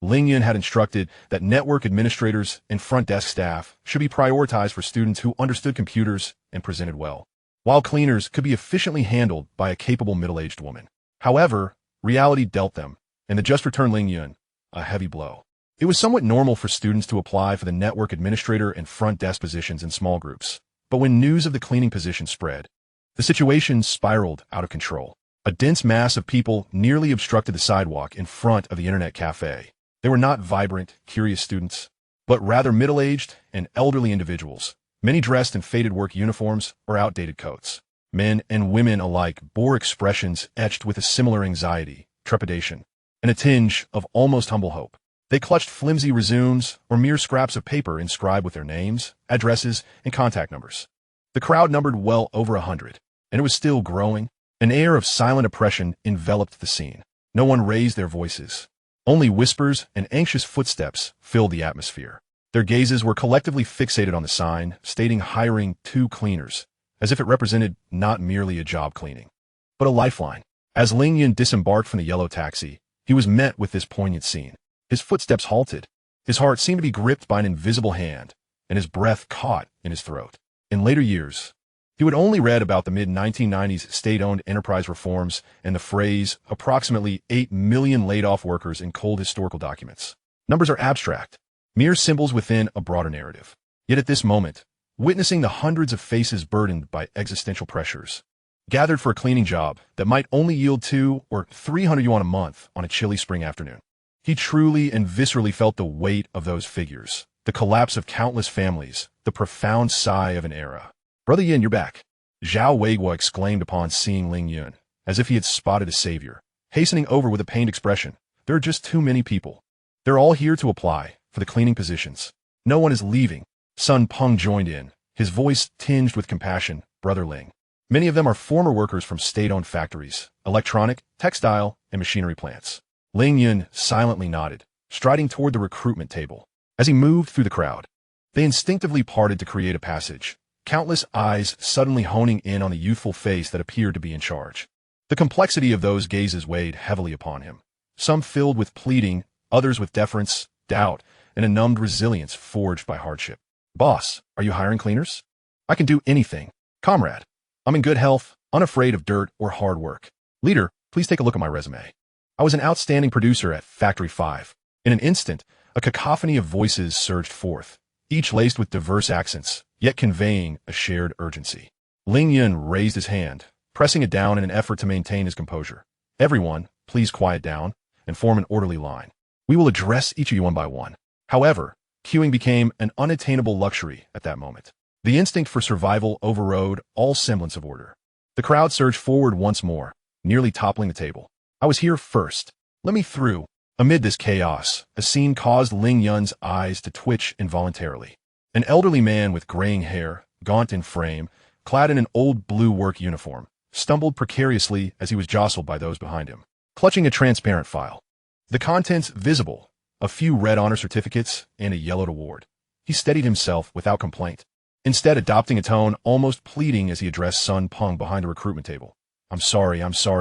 Ling Yun had instructed that network administrators and front desk staff should be prioritized for students who understood computers and presented well, while cleaners could be efficiently handled by a capable middle-aged woman. However, reality dealt them, and the just-returned Ling Yun, a heavy blow. It was somewhat normal for students to apply for the network administrator and front desk positions in small groups, but when news of the cleaning position spread, the situation spiraled out of control. A dense mass of people nearly obstructed the sidewalk in front of the internet cafe. They were not vibrant, curious students, but rather middle-aged and elderly individuals, many dressed in faded work uniforms or outdated coats. Men and women alike bore expressions etched with a similar anxiety, trepidation, and a tinge of almost humble hope. They clutched flimsy resumes or mere scraps of paper inscribed with their names, addresses, and contact numbers. The crowd numbered well over 100, and it was still growing. An air of silent oppression enveloped the scene. No one raised their voices. Only whispers and anxious footsteps filled the atmosphere. Their gazes were collectively fixated on the sign, stating hiring 2 cleaners, as if it represented not merely a job cleaning, but a lifeline. As Ling Yun disembarked from the yellow taxi, he was met with this poignant scene. His footsteps halted. His heart seemed to be gripped by an invisible hand, and his breath caught in his throat. In later years, he would only read about the mid-1990s state-owned enterprise reforms and the phrase, approximately 8 million laid-off workers in cold historical documents. Numbers are abstract, mere symbols within a broader narrative. Yet at this moment, witnessing the hundreds of faces burdened by existential pressures, gathered for a cleaning job that might only yield 200 or 300 yuan a month on a chilly spring afternoon, he truly and viscerally felt the weight of those figures, the collapse of countless families, the profound sigh of an era. "Brother Yin, you're back," Zhao Weiguo exclaimed upon seeing Ling Yun, as if he had spotted a savior, hastening over with a pained expression. "There are just too many people. They're all here to apply for the cleaning positions. No one is leaving." Sun Peng joined in, his voice tinged with compassion. "Brother Ling, many of them are former workers from state-owned factories, electronic, textile, and machinery plants." Ling Yun silently nodded, striding toward the recruitment table. As he moved through the crowd, they instinctively parted to create a passage, countless eyes suddenly honing in on the youthful face that appeared to be in charge. The complexity of those gazes weighed heavily upon him, some filled with pleading, others with deference, doubt, and a numbed resilience forged by hardship. "Boss, are you hiring cleaners? I can do anything. Comrade, I'm in good health, unafraid of dirt or hard work. Leader, please take a look at my resume. I was an outstanding producer at Factory 5. In an instant, a cacophony of voices surged forth, each laced with diverse accents, yet conveying a shared urgency. Ling Yun raised his hand, pressing it down in an effort to maintain his composure. "Everyone, please quiet down and form an orderly line. We will address each of you one by one." However, queuing became an unattainable luxury at that moment. The instinct for survival overrode all semblance of order. The crowd surged forward once more, nearly toppling the table. "I was here first. Let me through." Amid this chaos, a scene caused Ling Yun's eyes to twitch involuntarily. An elderly man with graying hair, gaunt in frame, clad in an old blue work uniform, stumbled precariously as he was jostled by those behind him, clutching a transparent file. The contents visible, a few red honor certificates and a yellowed award. He steadied himself without complaint, instead adopting a tone almost pleading as he addressed Sun Peng behind a recruitment table. I'm sorry,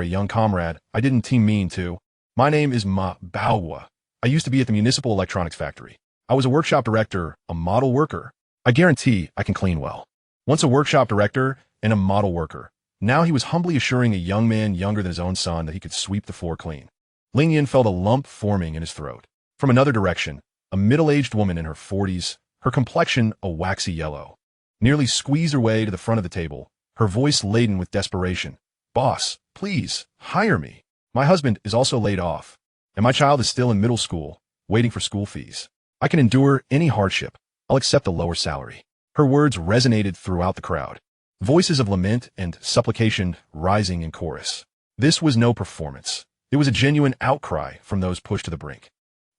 young comrade. I didn't mean to. My name is Ma Baohua. I used to be at the Municipal Electronics Factory. I was a workshop director, a model worker. I guarantee I can clean well." Once a workshop director and a model worker, now he was humbly assuring a young man younger than his own son that he could sweep the floor clean. Ling Yun felt a lump forming in his throat. From another direction, a middle-aged woman in her 40s, her complexion a waxy yellow, nearly squeezed her way to the front of the table, her voice laden with desperation. "Boss, please, hire me. My husband is also laid off, and my child is still in middle school, waiting for school fees. I can endure any hardship. I'll accept a lower salary." Her words resonated throughout the crowd, voices of lament and supplication rising in chorus. This was no performance. It was a genuine outcry from those pushed to the brink.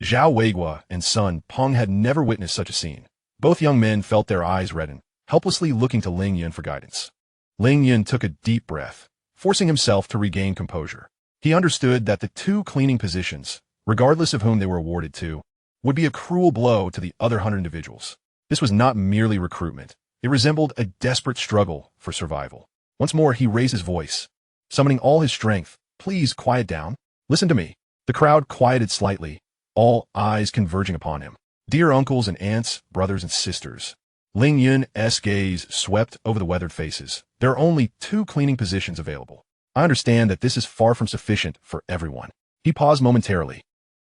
Zhao Weiguo and Sun Peng had never witnessed such a scene. Both young men felt their eyes redden, helplessly looking to Ling Yun for guidance. Ling Yun took a deep breath, forcing himself to regain composure. He understood that the 2 cleaning positions, regardless of whom they were awarded to, would be a cruel blow to the other 100 individuals. This was not merely recruitment. It resembled a desperate struggle for survival. Once more, he raised his voice, summoning all his strength. "Please quiet down. Listen to me." The crowd quieted slightly, all eyes converging upon him. Dear uncles and aunts, brothers and sisters. Ling Yun's gaze swept over the weathered faces. There are only 2 cleaning positions available. I understand that this is far from sufficient for everyone. He paused momentarily,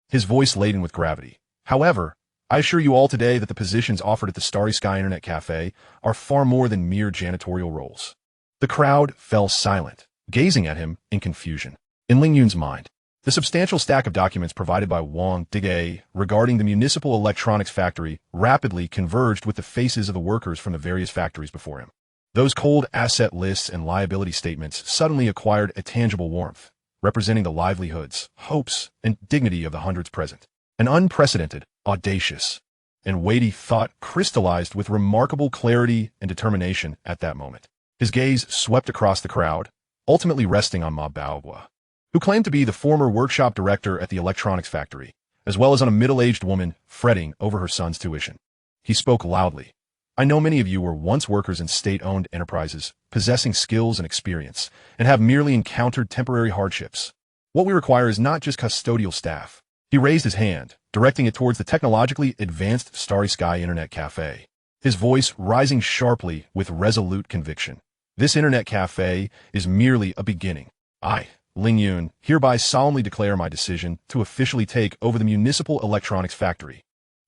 his voice laden with gravity. However, I assure you all today that the positions offered at the Starry Sky Internet Cafe are far more than mere janitorial roles. The crowd fell silent, gazing at him in confusion. In Ling Yun's mind, the substantial stack of documents provided by Wang Digay regarding the municipal electronics factory rapidly converged with the faces of the workers from the various factories before him. Those cold asset lists and liability statements suddenly acquired a tangible warmth, representing the livelihoods, hopes, and dignity of the hundreds present. An unprecedented, audacious, and weighty thought crystallized with remarkable clarity and determination at that moment. His gaze swept across the crowd, ultimately resting on Ma Baohua, who claimed to be the former workshop director at the electronics factory, as well as on a middle-aged woman fretting over her son's tuition. He spoke loudly. I know many of you were once workers in state-owned enterprises, possessing skills and experience, and have merely encountered temporary hardships. What we require is not just custodial staff. He raised his hand, directing it towards the technologically advanced Starry Sky Internet Cafe, his voice rising sharply with resolute conviction. This Internet Cafe is merely a beginning. I, Ling Yun, hereby solemnly declare my decision to officially take over the municipal electronics factory.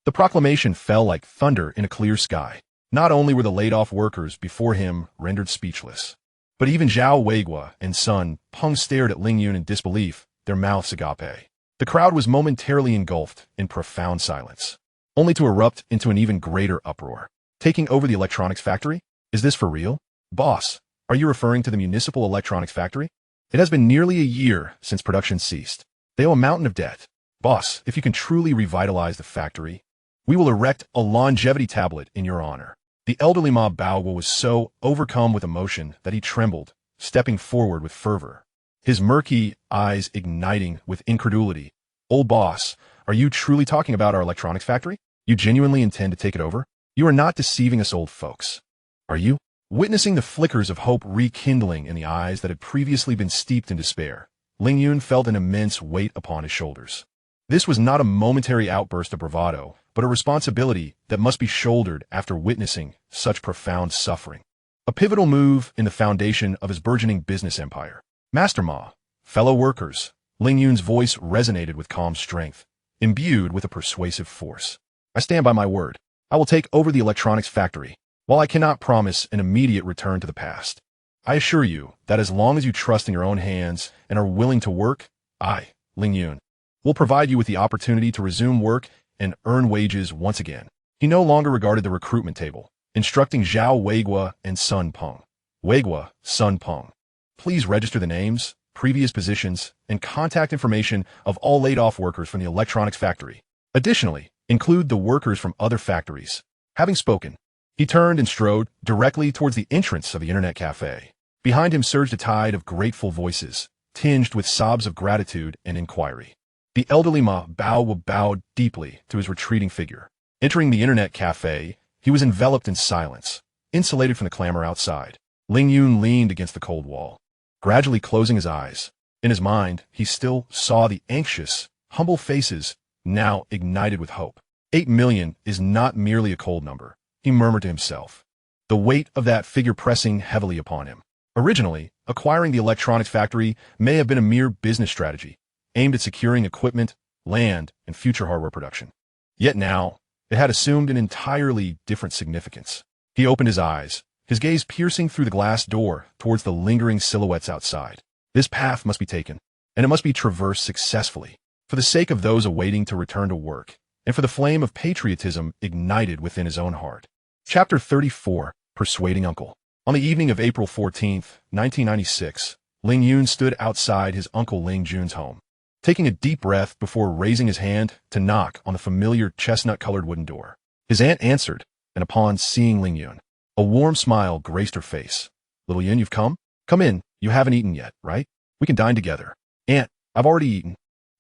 The proclamation fell like thunder in a clear sky. Not only were the laid-off workers before him rendered speechless, but even Zhao Weiguo and Sun Peng stared at Ling Yun in disbelief, their mouths agape. The crowd was momentarily engulfed in profound silence, only to erupt into an even greater uproar. Taking over the electronics factory? Is this for real? Boss, are you referring to the municipal electronics factory? It has been nearly a year since production ceased. They owe a mountain of debt. Boss, if you can truly revitalize the factory, we will erect a longevity tablet in your honor. The elderly Ma Baohua was so overcome with emotion that he trembled, stepping forward with fervor, his murky eyes igniting with incredulity. Old boss, are you truly talking about our electronics factory? You genuinely intend to take it over? You are not deceiving us old folks, are you? Witnessing the flickers of hope rekindling in the eyes that had previously been steeped in despair, Ling Yun felt an immense weight upon his shoulders. This was not a momentary outburst of bravado, but a responsibility that must be shouldered after witnessing such profound suffering. A pivotal move in the foundation of his burgeoning business empire. Master Ma, fellow workers, Ling Yun's voice resonated with calm strength, imbued with a persuasive force. I stand by my word. I will take over the electronics factory. While I cannot promise an immediate return to the past, I assure you that as long as you trust in your own hands and are willing to work, I, Ling Yun, will provide you with the opportunity to resume work and earn wages once again. He no longer regarded the recruitment table, instructing Zhao Weiguo and Sun Peng. Weiguo, Sun Peng, please register the names, previous positions, and contact information of all laid-off workers from the electronics factory. Additionally, include the workers from other factories. Having spoken, he turned and strode directly towards the entrance of the Internet Cafe. Behind him surged a tide of grateful voices, tinged with sobs of gratitude and inquiry. The elderly Ma Baohua bowed deeply to his retreating figure. Entering the Internet Cafe, he was enveloped in silence, insulated from the clamor outside. Ling Yun leaned against the cold wall, gradually closing his eyes. In his mind, he still saw the anxious, humble faces, now ignited with hope. 8 million is not merely a cold number, he murmured to himself, the weight of that figure pressing heavily upon him. Originally, acquiring the electronics factory may have been a mere business strategy, aimed at securing equipment, land, and future hardware production. Yet now, it had assumed an entirely different significance. He opened his eyes, his gaze piercing through the glass door towards the lingering silhouettes outside. This path must be taken, and it must be traversed successfully, for the sake of those awaiting to return to work, and for the flame of patriotism ignited within his own heart. Chapter 34, Persuading Uncle. On the evening of April 14th, 1996, Ling Yun stood outside his uncle Ling Jun's home, taking a deep breath before raising his hand to knock on the familiar chestnut-colored wooden door. His aunt answered, and upon seeing Ling Yun, a warm smile graced her face. Little Yun, you've come? Come in. You haven't eaten yet, right? We can dine together. Aunt, I've already eaten.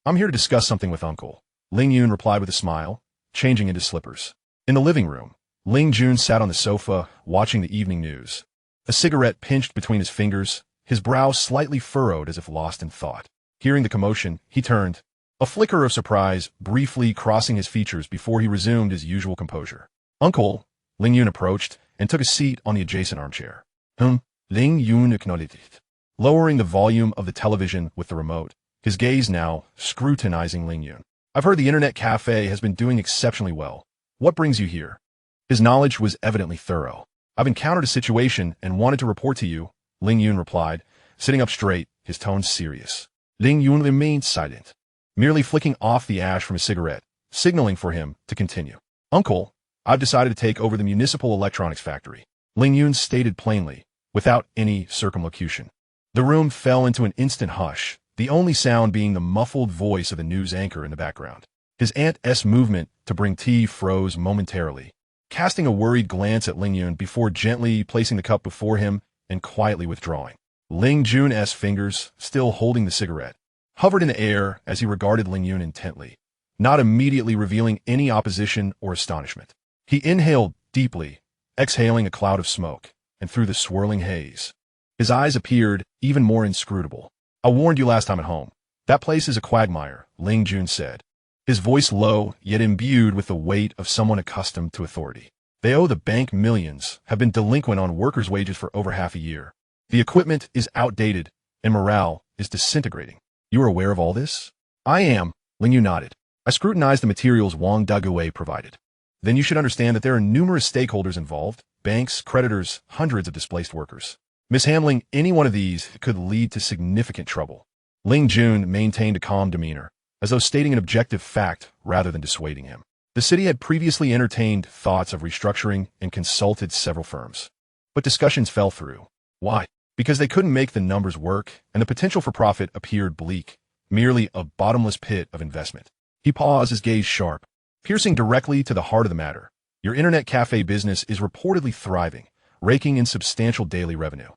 I'm here to discuss something with Uncle. Ling Yun replied with a smile, changing into slippers. In the living room, Ling Jun sat on the sofa, watching the evening news. A cigarette pinched between his fingers, his brow slightly furrowed as if lost in thought. Hearing the commotion, he turned, a flicker of surprise briefly crossing his features before he resumed his usual composure. Uncle, Ling Yun approached and took a seat on the adjacent armchair. Ling Yun acknowledged, lowering the volume of the television with the remote, his gaze now scrutinizing Ling Yun. I've heard the internet cafe has been doing exceptionally well. What brings you here? His knowledge was evidently thorough. I've encountered a situation and wanted to report to you, Ling Yun replied, sitting up straight, his tone serious. Ling Yun remained silent, merely flicking off the ash from his cigarette, signaling for him to continue. Uncle, I've decided to take over the municipal electronics factory, Ling Yun stated plainly, without any circumlocution. The room fell into an instant hush, the only sound being the muffled voice of the news anchor in the background. His aunt's movement to bring tea froze momentarily, casting a worried glance at Ling Yun before gently placing the cup before him and quietly withdrawing. Ling Jun's fingers, still holding the cigarette, hovered in the air as he regarded Ling Yun intently, not immediately revealing any opposition or astonishment. He inhaled deeply, exhaling a cloud of smoke, and through the swirling haze, his eyes appeared even more inscrutable. I warned you last time at home. That place is a quagmire, Ling Yun said, his voice low yet imbued with the weight of someone accustomed to authority. They owe the bank millions, have been delinquent on workers' wages for over half a year. The equipment is outdated, and morale is disintegrating. You are aware of all this? I am, Ling Yun nodded. I scrutinized the materials Wang Dague provided. Then you should understand that there are numerous stakeholders involved, banks, creditors, hundreds of displaced workers. Mishandling any one of these could lead to significant trouble. Ling Yun maintained a calm demeanor, as though stating an objective fact rather than dissuading him. The city had previously entertained thoughts of restructuring and consulted several firms. But discussions fell through. Why? Because they couldn't make the numbers work, and the potential for profit appeared bleak, merely a bottomless pit of investment. He paused, his gaze sharp, piercing directly to the heart of the matter. Your internet cafe business is reportedly thriving, raking in substantial daily revenue.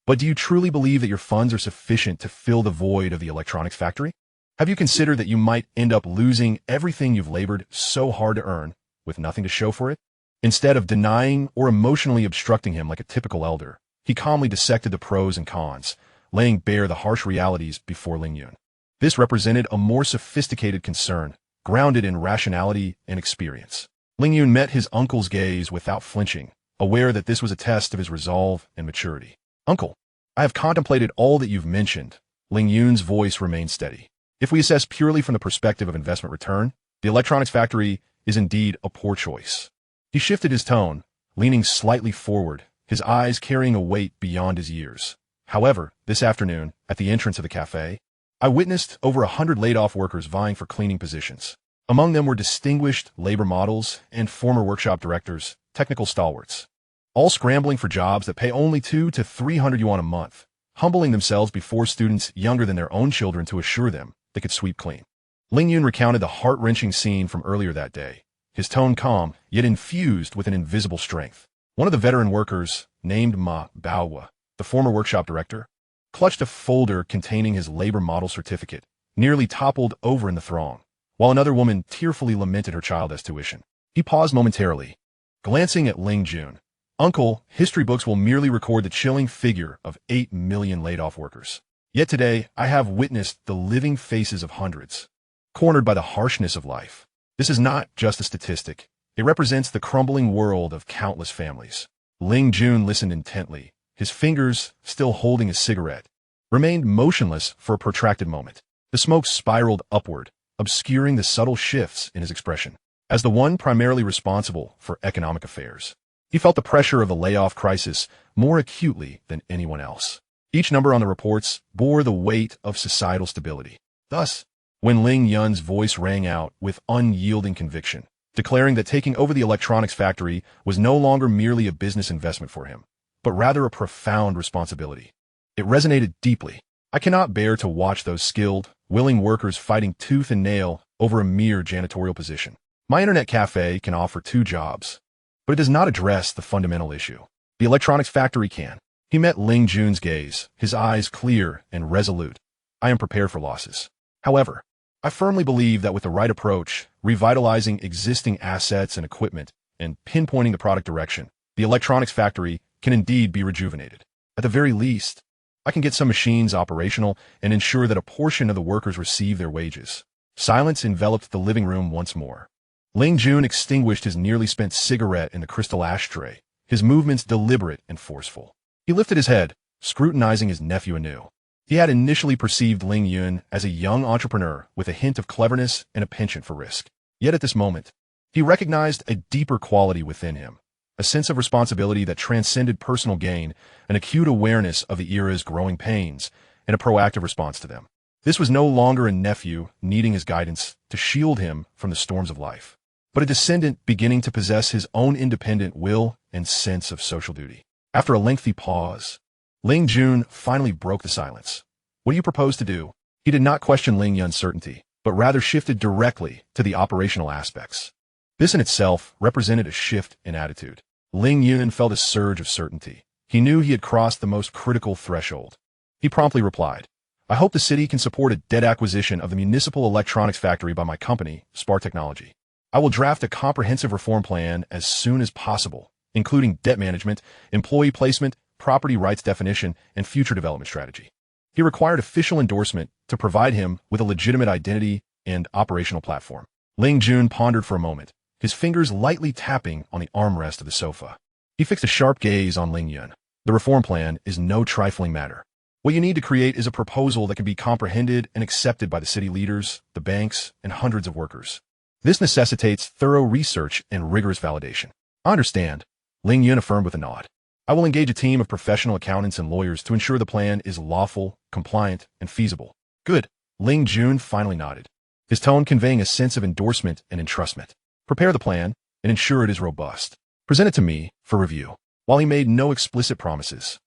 But do you truly believe that your funds are sufficient to fill the void of the electronics factory? Have you considered that you might end up losing everything you've labored so hard to earn, with nothing to show for it? Instead of denying or emotionally obstructing him like a typical elder, he calmly dissected the pros and cons, laying bare the harsh realities before Ling Yun. This represented a more sophisticated concern, grounded in rationality and experience. Ling Yun met his uncle's gaze without flinching, aware that this was a test of his resolve and maturity. Uncle, I have contemplated all that you've mentioned. Ling Yun's voice remained steady. If we assess purely from the perspective of investment return, the electronics factory is indeed a poor choice. He shifted his tone, leaning slightly forward, his eyes carrying a weight beyond his years. However, this afternoon, at the entrance of the cafe, I witnessed over 100 laid-off workers vying for cleaning positions. Among them were distinguished labor models and former workshop directors, technical stalwarts, all scrambling for jobs that pay only 200 to 300 yuan a month, humbling themselves before students younger than their own children to assure them they could sweep clean. Ling Yun recounted the heart-wrenching scene from earlier that day, his tone calm, yet infused with an invisible strength. One of the veteran workers, named Ma Baowa, the former workshop director, clutched a folder containing his labor model certificate, nearly toppled over in the throng, while another woman tearfully lamented her child as tuition. He paused momentarily, glancing at Ling Yun. Uncle, history books will merely record the chilling figure of 8 million laid-off workers. Yet today, I have witnessed the living faces of hundreds, cornered by the harshness of life. This is not just a statistic. It represents the crumbling world of countless families. Ling Yun listened intently, his fingers, still holding a cigarette, remained motionless for a protracted moment. The smoke spiraled upward, obscuring the subtle shifts in his expression. As the one primarily responsible for economic affairs, he felt the pressure of the layoff crisis more acutely than anyone else. Each number on the reports bore the weight of societal stability. Thus, when Ling Yun's voice rang out with unyielding conviction, declaring that taking over the electronics factory was no longer merely a business investment for him, but rather a profound responsibility, it resonated deeply. I cannot bear to watch those skilled, willing workers fighting tooth and nail over a mere janitorial position. My internet cafe can offer 2 jobs, but it does not address the fundamental issue. The electronics factory can. He met Ling Yun's gaze, his eyes clear and resolute. I am prepared for losses. However, I firmly believe that with the right approach, revitalizing existing assets and equipment, and pinpointing the product direction, the electronics factory can indeed be rejuvenated. At the very least, I can get some machines operational and ensure that a portion of the workers receive their wages. Silence enveloped the living room once more. Ling Yun extinguished his nearly spent cigarette in the crystal ashtray, his movements deliberate and forceful. He lifted his head, scrutinizing his nephew anew. He had initially perceived Ling Yun as a young entrepreneur with a hint of cleverness and a penchant for risk. Yet at this moment, he recognized a deeper quality within him, a sense of responsibility that transcended personal gain, an acute awareness of the era's growing pains, and a proactive response to them. This was no longer a nephew needing his guidance to shield him from the storms of life, but a descendant beginning to possess his own independent will and sense of social duty. After a lengthy pause, Ling Yun finally broke the silence. What do you propose to do? He did not question Ling Yun's certainty, but rather shifted directly to the operational aspects. This in itself represented a shift in attitude. Ling Yun felt a surge of certainty. He knew he had crossed the most critical threshold. He promptly replied, I hope the city can support a debt acquisition of the municipal electronics factory by my company, Spar Technology. I will draft a comprehensive reform plan as soon as possible, including debt management, employee placement, property rights definition, and future development strategy. He required official endorsement to provide him with a legitimate identity and operational platform. Ling Yun pondered for a moment, his fingers lightly tapping on the armrest of the sofa. He fixed a sharp gaze on Ling Yun. The reform plan is no trifling matter. What you need to create is a proposal that can be comprehended and accepted by the city leaders, the banks, and hundreds of workers. This necessitates thorough research and rigorous validation. I understand, Ling Yun affirmed with a nod. I will engage a team of professional accountants and lawyers to ensure the plan is lawful, compliant, and feasible. Good. Ling Yun finally nodded, his tone conveying a sense of endorsement and entrustment. Prepare the plan and ensure it is robust. Present it to me for review. While he made no explicit promises,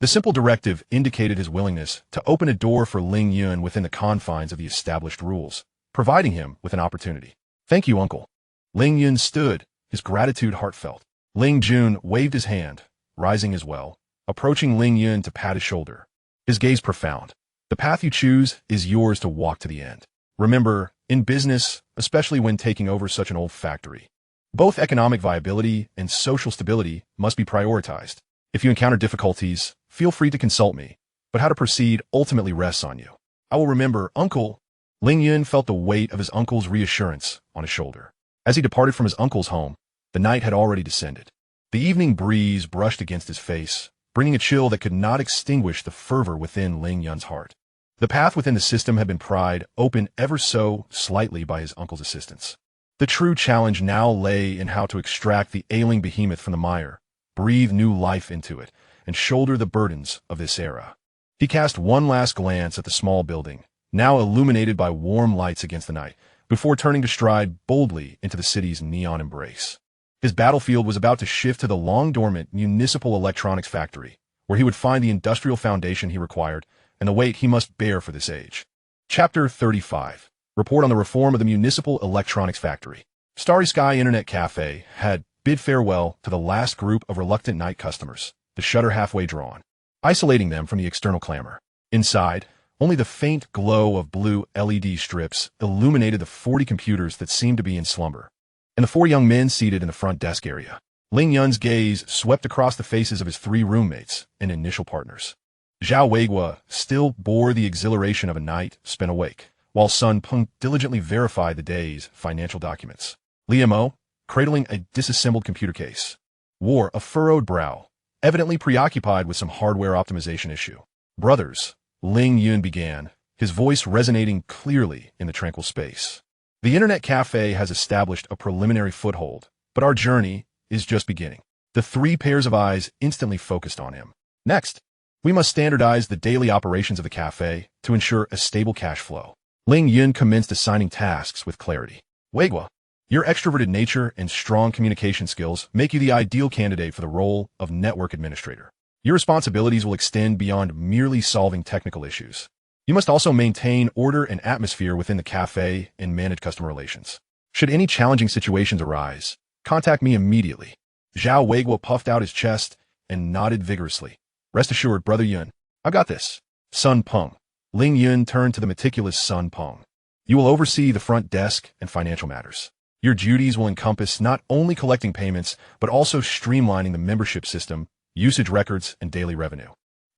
the simple directive indicated his willingness to open a door for Ling Yun within the confines of the established rules, providing him with an opportunity. Thank you, uncle. Ling Yun stood, his gratitude heartfelt. Ling Yun waved his hand, rising as well, approaching Ling Yun to pat his shoulder. His gaze profound. The path you choose is yours to walk to the end. Remember, in business, especially when taking over such an old factory, both economic viability and social stability must be prioritized. If you encounter difficulties, feel free to consult me, but how to proceed ultimately rests on you. I will remember, uncle. Ling Yun felt the weight of his uncle's reassurance on his shoulder. As he departed from his uncle's home, the night had already descended. The evening breeze brushed against his face, bringing a chill that could not extinguish the fervor within Ling Yun's heart. The path within the system had been pried open ever so slightly by his uncle's assistance. The true challenge now lay in how to extract the ailing behemoth from the mire, breathe new life into it, and shoulder the burdens of this era. He cast one last glance at the small building, now illuminated by warm lights against the night, before turning to stride boldly into the city's neon embrace. His battlefield was about to shift to the long-dormant municipal electronics factory, where he would find the industrial foundation he required and the weight he must bear for this age. Chapter 35. Report on the reform of the municipal electronics factory. Starry Sky Internet Cafe had bid farewell to the last group of reluctant night customers, the shutter halfway drawn, isolating them from the external clamor. Inside, only the faint glow of blue LED strips illuminated the 40 computers that seemed to be in slumber, and the 4 young men seated in the front desk area. Ling Yun's gaze swept across the faces of his 3 roommates and initial partners. Zhao Weiguo still bore the exhilaration of a night spent awake, while Sun Peng diligently verified the day's financial documents. Liu Mo, cradling a disassembled computer case, wore a furrowed brow, evidently preoccupied with some hardware optimization issue. Brothers, Ling Yun began, his voice resonating clearly in the tranquil space. The Internet Cafe has established a preliminary foothold, but our journey is just beginning. The 3 pairs of eyes instantly focused on him. Next, we must standardize the daily operations of the cafe to ensure a stable cash flow. Ling Yun commenced assigning tasks with clarity. Weiguo, your extroverted nature and strong communication skills make you the ideal candidate for the role of network administrator. Your responsibilities will extend beyond merely solving technical issues. You must also maintain order and atmosphere within the cafe and manage customer relations. Should any challenging situations arise, contact me immediately. Zhao Weiguo puffed out his chest and nodded vigorously. Rest assured, Brother Yun, I got this. Sun Peng. Ling Yun turned to the meticulous Sun Peng. You will oversee the front desk and financial matters. Your duties will encompass not only collecting payments, but also streamlining the membership system, usage records, and daily revenue.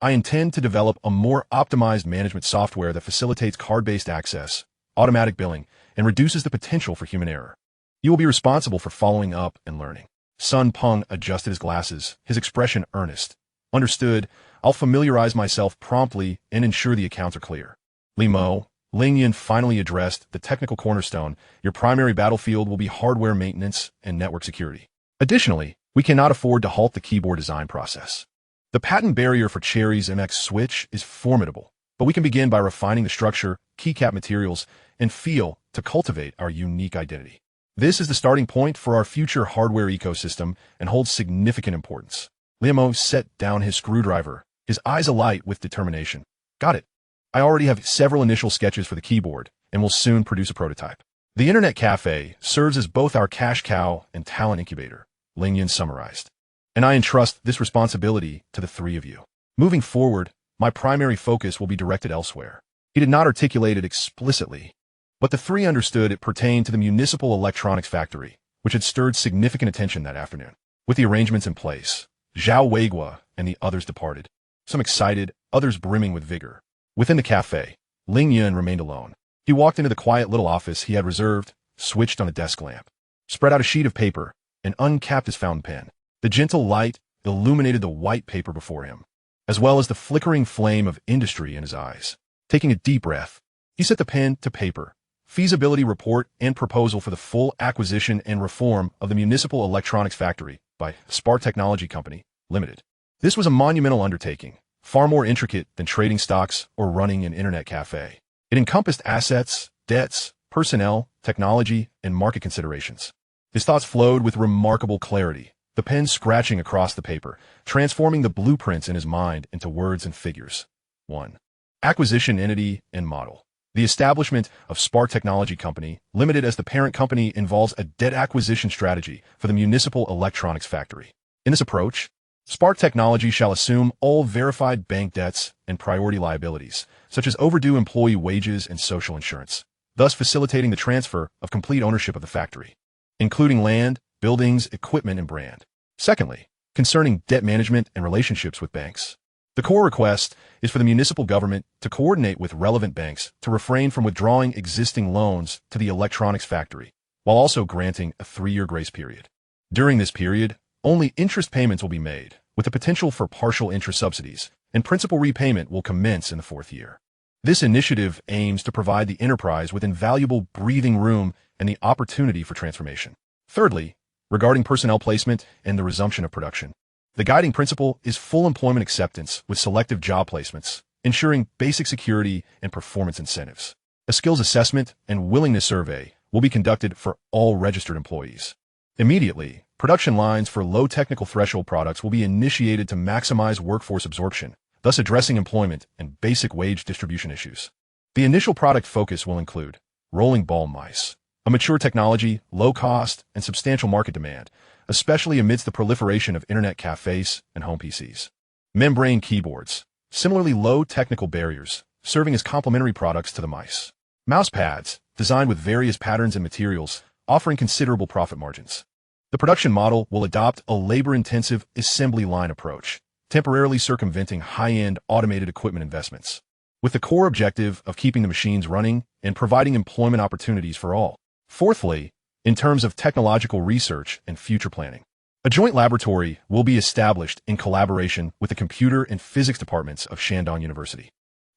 I intend to develop a more optimized management software that facilitates card-based access, automatic billing, and reduces the potential for human error. You will be responsible for following up and learning. Sun Peng adjusted his glasses, his expression earnest. Understood. I'll familiarize myself promptly and ensure the accounts are clear. Ling Yun finally addressed the technical cornerstone. Your primary battlefield will be hardware maintenance and network security. Additionally, we cannot afford to halt the keyboard design process. The patent barrier for Cherry's MX switch is formidable, but we can begin by refining the structure, keycap materials, and feel to cultivate our unique identity. This is the starting point for our future hardware ecosystem and holds significant importance. Liamo set down his screwdriver, his eyes alight with determination. Got it. I already have several initial sketches for the keyboard and will soon produce a prototype. The Internet Cafe serves as both our cash cow and talent incubator, Ling Yun summarized. And I entrust this responsibility to the three of you. Moving forward, my primary focus will be directed elsewhere. He did not articulate it explicitly, but the three understood it pertained to the municipal electronics factory, which had stirred significant attention that afternoon. With the arrangements in place, Zhao Weigua and the others departed, some excited, others brimming with vigor. Within the cafe, Ling Yun remained alone. He walked into the quiet little office he had reserved, switched on a desk lamp, spread out a sheet of paper, and uncapped his fountain pen. The gentle light illuminated the white paper before him, as well as the flickering flame of industry in his eyes. Taking a deep breath, he set the pen to paper. Feasibility report and proposal for the full acquisition and reform of the Municipal Electronics Factory by Spar Technology Company, Limited. This was a monumental undertaking, far more intricate than trading stocks or running an internet cafe. It encompassed assets, debts, personnel, technology, and market considerations. His thoughts flowed with remarkable clarity, the pen scratching across the paper, transforming the blueprints in his mind into words and figures. 1. Acquisition entity and model. The establishment of Spar Technology Company, Limited as the parent company involves a debt acquisition strategy for the Municipal Electronics Factory. In this approach, Spar Technology shall assume all verified bank debts and priority liabilities, such as overdue employee wages and social insurance, thus facilitating the transfer of complete ownership of the factory, including land, buildings, equipment, and brand. Secondly, concerning debt management and relationships with banks. The core request is for the municipal government to coordinate with relevant banks to refrain from withdrawing existing loans to the electronics factory, while also granting a 3-year grace period. During this period, only interest payments will be made, with the potential for partial interest subsidies, and principal repayment will commence in the 4th year. This initiative aims to provide the enterprise with invaluable breathing room and the opportunity for transformation. Thirdly, regarding personnel placement and the resumption of production, the guiding principle is full employment acceptance with selective job placements, ensuring basic security and performance incentives. A skills assessment and willingness survey will be conducted for all registered employees. Immediately, production lines for low technical threshold products will be initiated to maximize workforce absorption, thus addressing employment and basic wage distribution issues. The initial product focus will include rolling ball mice, a mature technology, low cost, and substantial market demand, especially amidst the proliferation of internet cafes and home PCs. Membrane keyboards, similarly low technical barriers, serving as complementary products to the mice. Mouse pads, designed with various patterns and materials, offering considerable profit margins. The production model will adopt a labor-intensive assembly line approach, temporarily circumventing high-end automated equipment investments, with the core objective of keeping the machines running and providing employment opportunities for all. Fourthly, in terms of technological research and future planning, a joint laboratory will be established in collaboration with the computer and physics departments of Shandong University.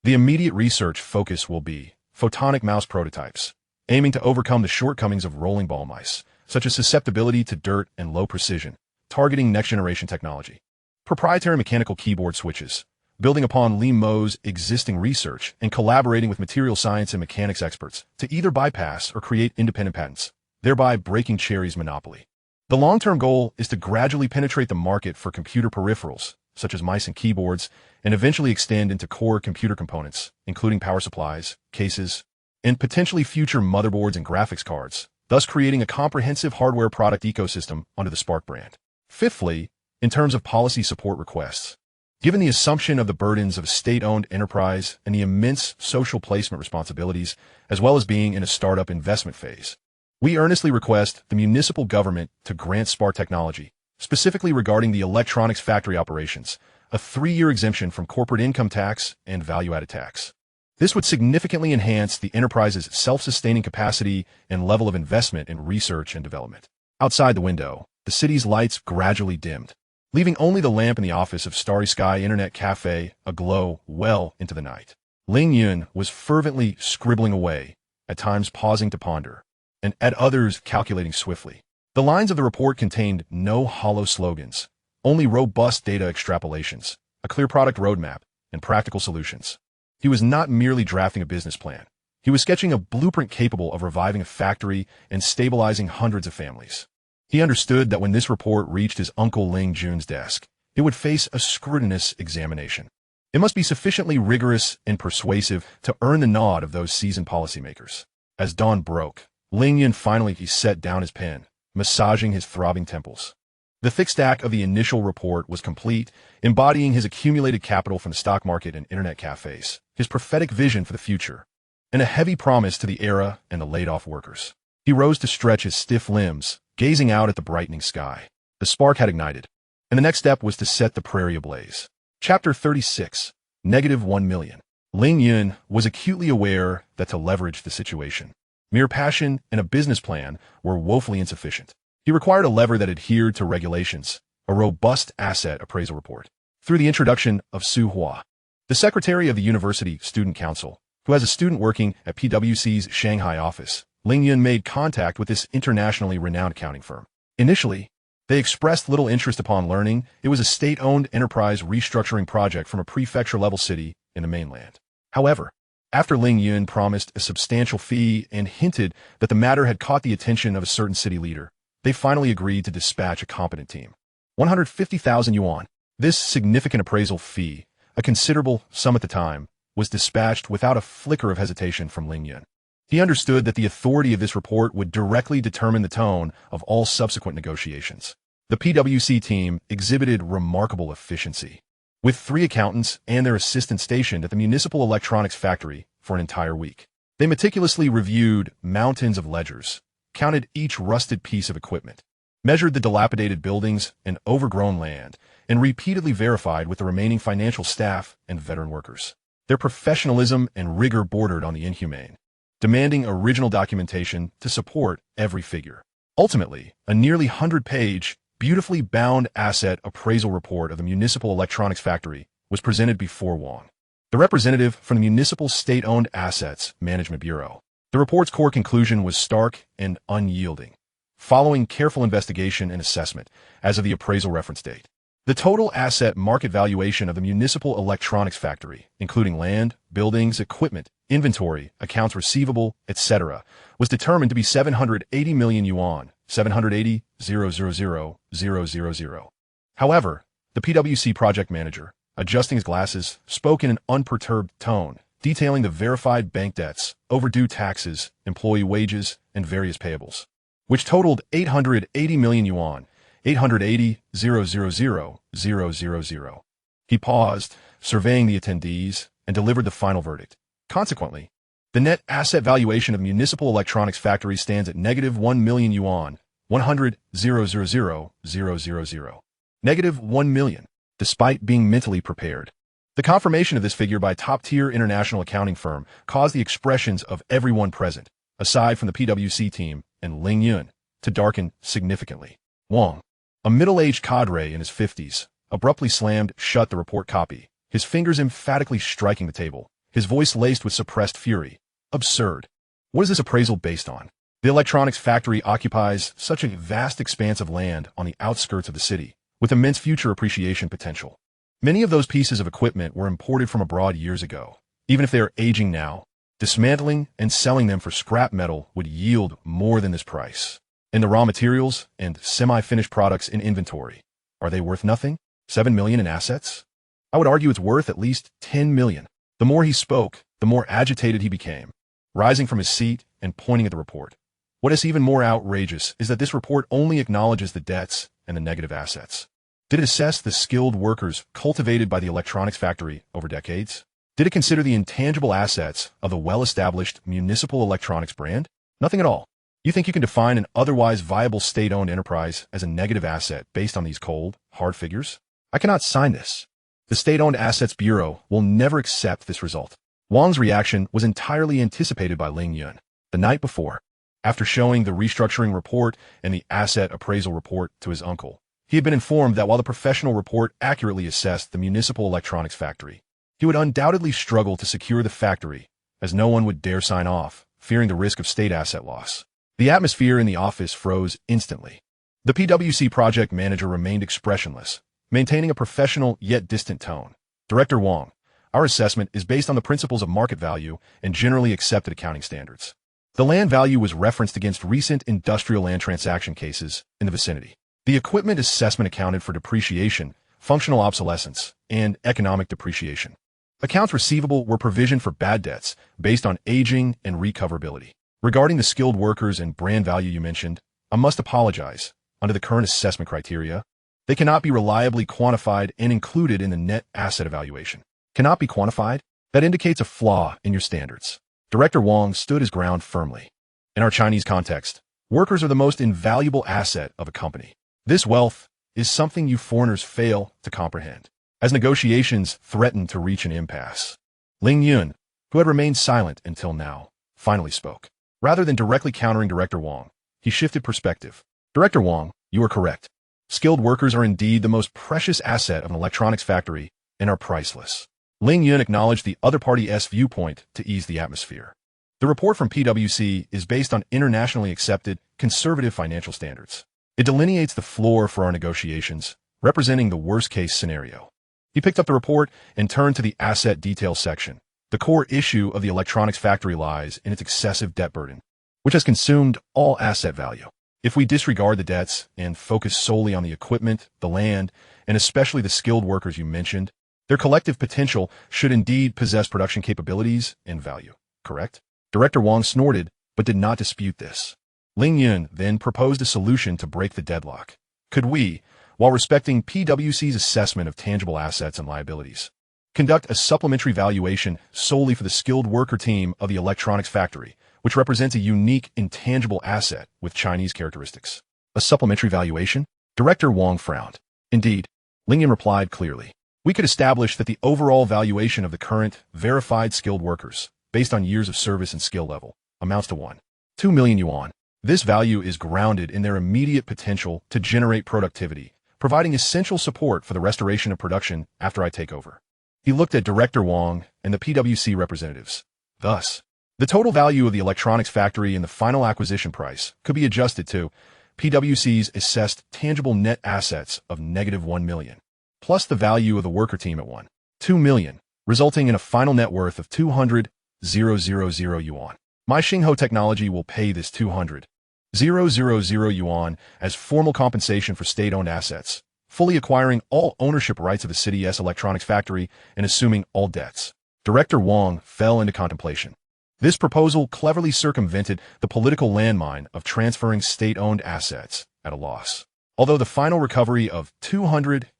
The immediate research focus will be photonic mouse prototypes, aiming to overcome the shortcomings of rolling ball mice, such as susceptibility to dirt and low precision, targeting next-generation technology. Proprietary mechanical keyboard switches, building upon Li Mo's existing research and collaborating with material science and mechanics experts to either bypass or create independent patents, thereby breaking Cherry's monopoly. The long-term goal is to gradually penetrate the market for computer peripherals, such as mice and keyboards, and eventually extend into core computer components, including power supplies, cases, and potentially future motherboards and graphics cards, thus creating a comprehensive hardware product ecosystem under the Spark brand. Fifthly, in terms of policy support requests, given the assumption of the burdens of a state-owned enterprise and the immense social placement responsibilities, as well as being in a startup investment phase, we earnestly request the municipal government to grant Spar Technology, specifically regarding the electronics factory operations, a 3-year exemption from corporate income tax and value-added tax. This would significantly enhance the enterprise's self-sustaining capacity and level of investment in research and development. Outside the window, the city's lights gradually dimmed, leaving only the lamp in the office of Starry Sky Internet Cafe aglow well into the night. Ling Yun was fervently scribbling away, at times pausing to ponder, and at others calculating swiftly. The lines of the report contained no hollow slogans, only robust data extrapolations, a clear product roadmap, and practical solutions. He was not merely drafting a business plan. He was sketching a blueprint capable of reviving a factory and stabilizing hundreds of families. He understood that when this report reached his uncle Ling Jun's desk, it would face a scrutinous examination. It must be sufficiently rigorous and persuasive to earn the nod of those seasoned policymakers. As dawn broke, Ling Yun finally set down his pen, massaging his throbbing temples. The thick stack of the initial report was complete, embodying his accumulated capital from the stock market and internet cafes, his prophetic vision for the future, and a heavy promise to the era and the laid-off workers. He rose to stretch his stiff limbs, gazing out at the brightening sky. The spark had ignited, and the next step was to set the prairie ablaze. Chapter 36, -1 million. Ling Yun was acutely aware that to leverage the situation, mere passion and a business plan were woefully insufficient. He required a lever that adhered to regulations, a robust asset appraisal report. Through the introduction of Su Hua, the secretary of the University Student Council, who has a student working at PwC's Shanghai office, Ling Yun made contact with this internationally renowned accounting firm. Initially, they expressed little interest upon learning it was a state-owned enterprise restructuring project from a prefecture-level city in the mainland. However, after Ling Yun promised a substantial fee and hinted that the matter had caught the attention of a certain city leader, they finally agreed to dispatch a competent team. 150,000 yuan. This significant appraisal fee, a considerable sum at the time, was dispatched without a flicker of hesitation from Ling Yun. He understood that the authority of this report would directly determine the tone of all subsequent negotiations. The PwC team exhibited remarkable efficiency, with 3 accountants and their assistants stationed at the municipal electronics factory for an entire week. They meticulously reviewed mountains of ledgers, counted each rusted piece of equipment, measured the dilapidated buildings and overgrown land, and repeatedly verified with the remaining financial staff and veteran workers. Their professionalism and rigor bordered on the inhumane, demanding original documentation to support every figure. Ultimately, a nearly 100-page, beautifully bound asset appraisal report of the municipal electronics factory was presented before Wang, the representative from the Municipal State-Owned Assets Management Bureau. The report's core conclusion was stark and unyielding, following careful investigation and assessment as of the appraisal reference date. The total asset market valuation of the municipal electronics factory, including land, buildings, equipment, inventory, accounts receivable, etc., was determined to be 780 million yuan, 780,000,000. However, the PwC project manager, adjusting his glasses, spoke in an unperturbed tone, detailing the verified bank debts, overdue taxes, employee wages, and various payables, which totaled 880 million yuan, 880,000,000. He paused, surveying the attendees, and delivered the final verdict. Consequently, the net asset valuation of municipal electronics factory stands at -1 million yuan, 100,000,000. -1 million, despite being mentally prepared. The confirmation of this figure by a top-tier international accounting firm caused the expressions of everyone present, aside from the PwC team and Ling Yun, to darken significantly. Wang, a middle-aged cadre in his 50s, abruptly slammed shut the report copy, his fingers emphatically striking the table, his voice laced with suppressed fury. Absurd. What is this appraisal based on? The electronics factory occupies such a vast expanse of land on the outskirts of the city, with immense future appreciation potential. Many of those pieces of equipment were imported from abroad years ago. Even if they are aging now, dismantling and selling them for scrap metal would yield more than this price. And the raw materials and semi-finished products in inventory, are they worth nothing? 7 million in assets? I would argue it's worth at least 10 million. The more he spoke, the more agitated he became, rising from his seat and pointing at the report. What is even more outrageous is that this report only acknowledges the debts and the negative assets. Did it assess the skilled workers cultivated by the electronics factory over decades? Did it consider the intangible assets of the well-established municipal electronics brand? Nothing at all. You think you can define an otherwise viable state-owned enterprise as a negative asset based on these cold, hard figures? I cannot sign this. The State-Owned Assets Bureau will never accept this result. Wang's reaction was entirely anticipated by Ling Yun. The night before, after showing the restructuring report and the asset appraisal report to his uncle, he had been informed that while the professional report accurately assessed the municipal electronics factory, he would undoubtedly struggle to secure the factory, as no one would dare sign off, fearing the risk of state asset loss. The atmosphere in the office froze instantly. The PwC project manager remained expressionless, maintaining a professional yet distant tone. Director Wang, our assessment is based on the principles of market value and generally accepted accounting standards. The land value was referenced against recent industrial land transaction cases in the vicinity. The equipment assessment accounted for depreciation, functional obsolescence, and economic depreciation. Accounts receivable were provisioned for bad debts based on aging and recoverability. Regarding the skilled workers and brand value you mentioned, I must apologize. Under the current assessment criteria, they cannot be reliably quantified and included in the net asset evaluation. Cannot be quantified? That indicates a flaw in your standards. Director Wang stood his ground firmly. In our Chinese context, workers are the most invaluable asset of a company. This wealth is something you foreigners fail to comprehend. As negotiations threatened to reach an impasse, Ling Yun, who had remained silent until now, finally spoke. Rather than directly countering Director Wang, he shifted perspective. Director Wang, you are correct. Skilled workers are indeed the most precious asset of an electronics factory and are priceless. Ling Yun acknowledged the other party's viewpoint to ease the atmosphere. The report from PwC is based on internationally accepted, conservative financial standards. It delineates the floor for our negotiations, representing the worst-case scenario. He picked up the report and turned to the asset details section. The core issue of the electronics factory lies in its excessive debt burden, which has consumed all asset value. If we disregard the debts and focus solely on the equipment, the land, and especially the skilled workers you mentioned, their collective potential should indeed possess production capabilities and value, correct? Director Wang snorted, but did not dispute this. Ling Yun then proposed a solution to break the deadlock. Could we, while respecting PwC's assessment of tangible assets and liabilities, conduct a supplementary valuation solely for the skilled worker team of the electronics factory, which represents a unique, intangible asset with Chinese characteristics? A supplementary valuation? Director Wang frowned. Indeed, Ling Yun replied clearly. We could establish that the overall valuation of the current, verified skilled workers, based on years of service and skill level, amounts to 1.2 million yuan. This value is grounded in their immediate potential to generate productivity, providing essential support for the restoration of production after I take over. He looked at Director Wang and the PwC representatives. Thus, the total value of the electronics factory and the final acquisition price could be adjusted to PwC's assessed tangible net assets of -1 million, plus the value of the worker team at 1.2 million, resulting in a final net worth of 200,000 yuan. My Xingho technology will pay this 200,000 yuan as formal compensation for state-owned assets, fully acquiring all ownership rights of the city's electronics factory and assuming all debts. Director Wang fell into contemplation. This proposal cleverly circumvented the political landmine of transferring state-owned assets at a loss. Although the final recovery of 200,000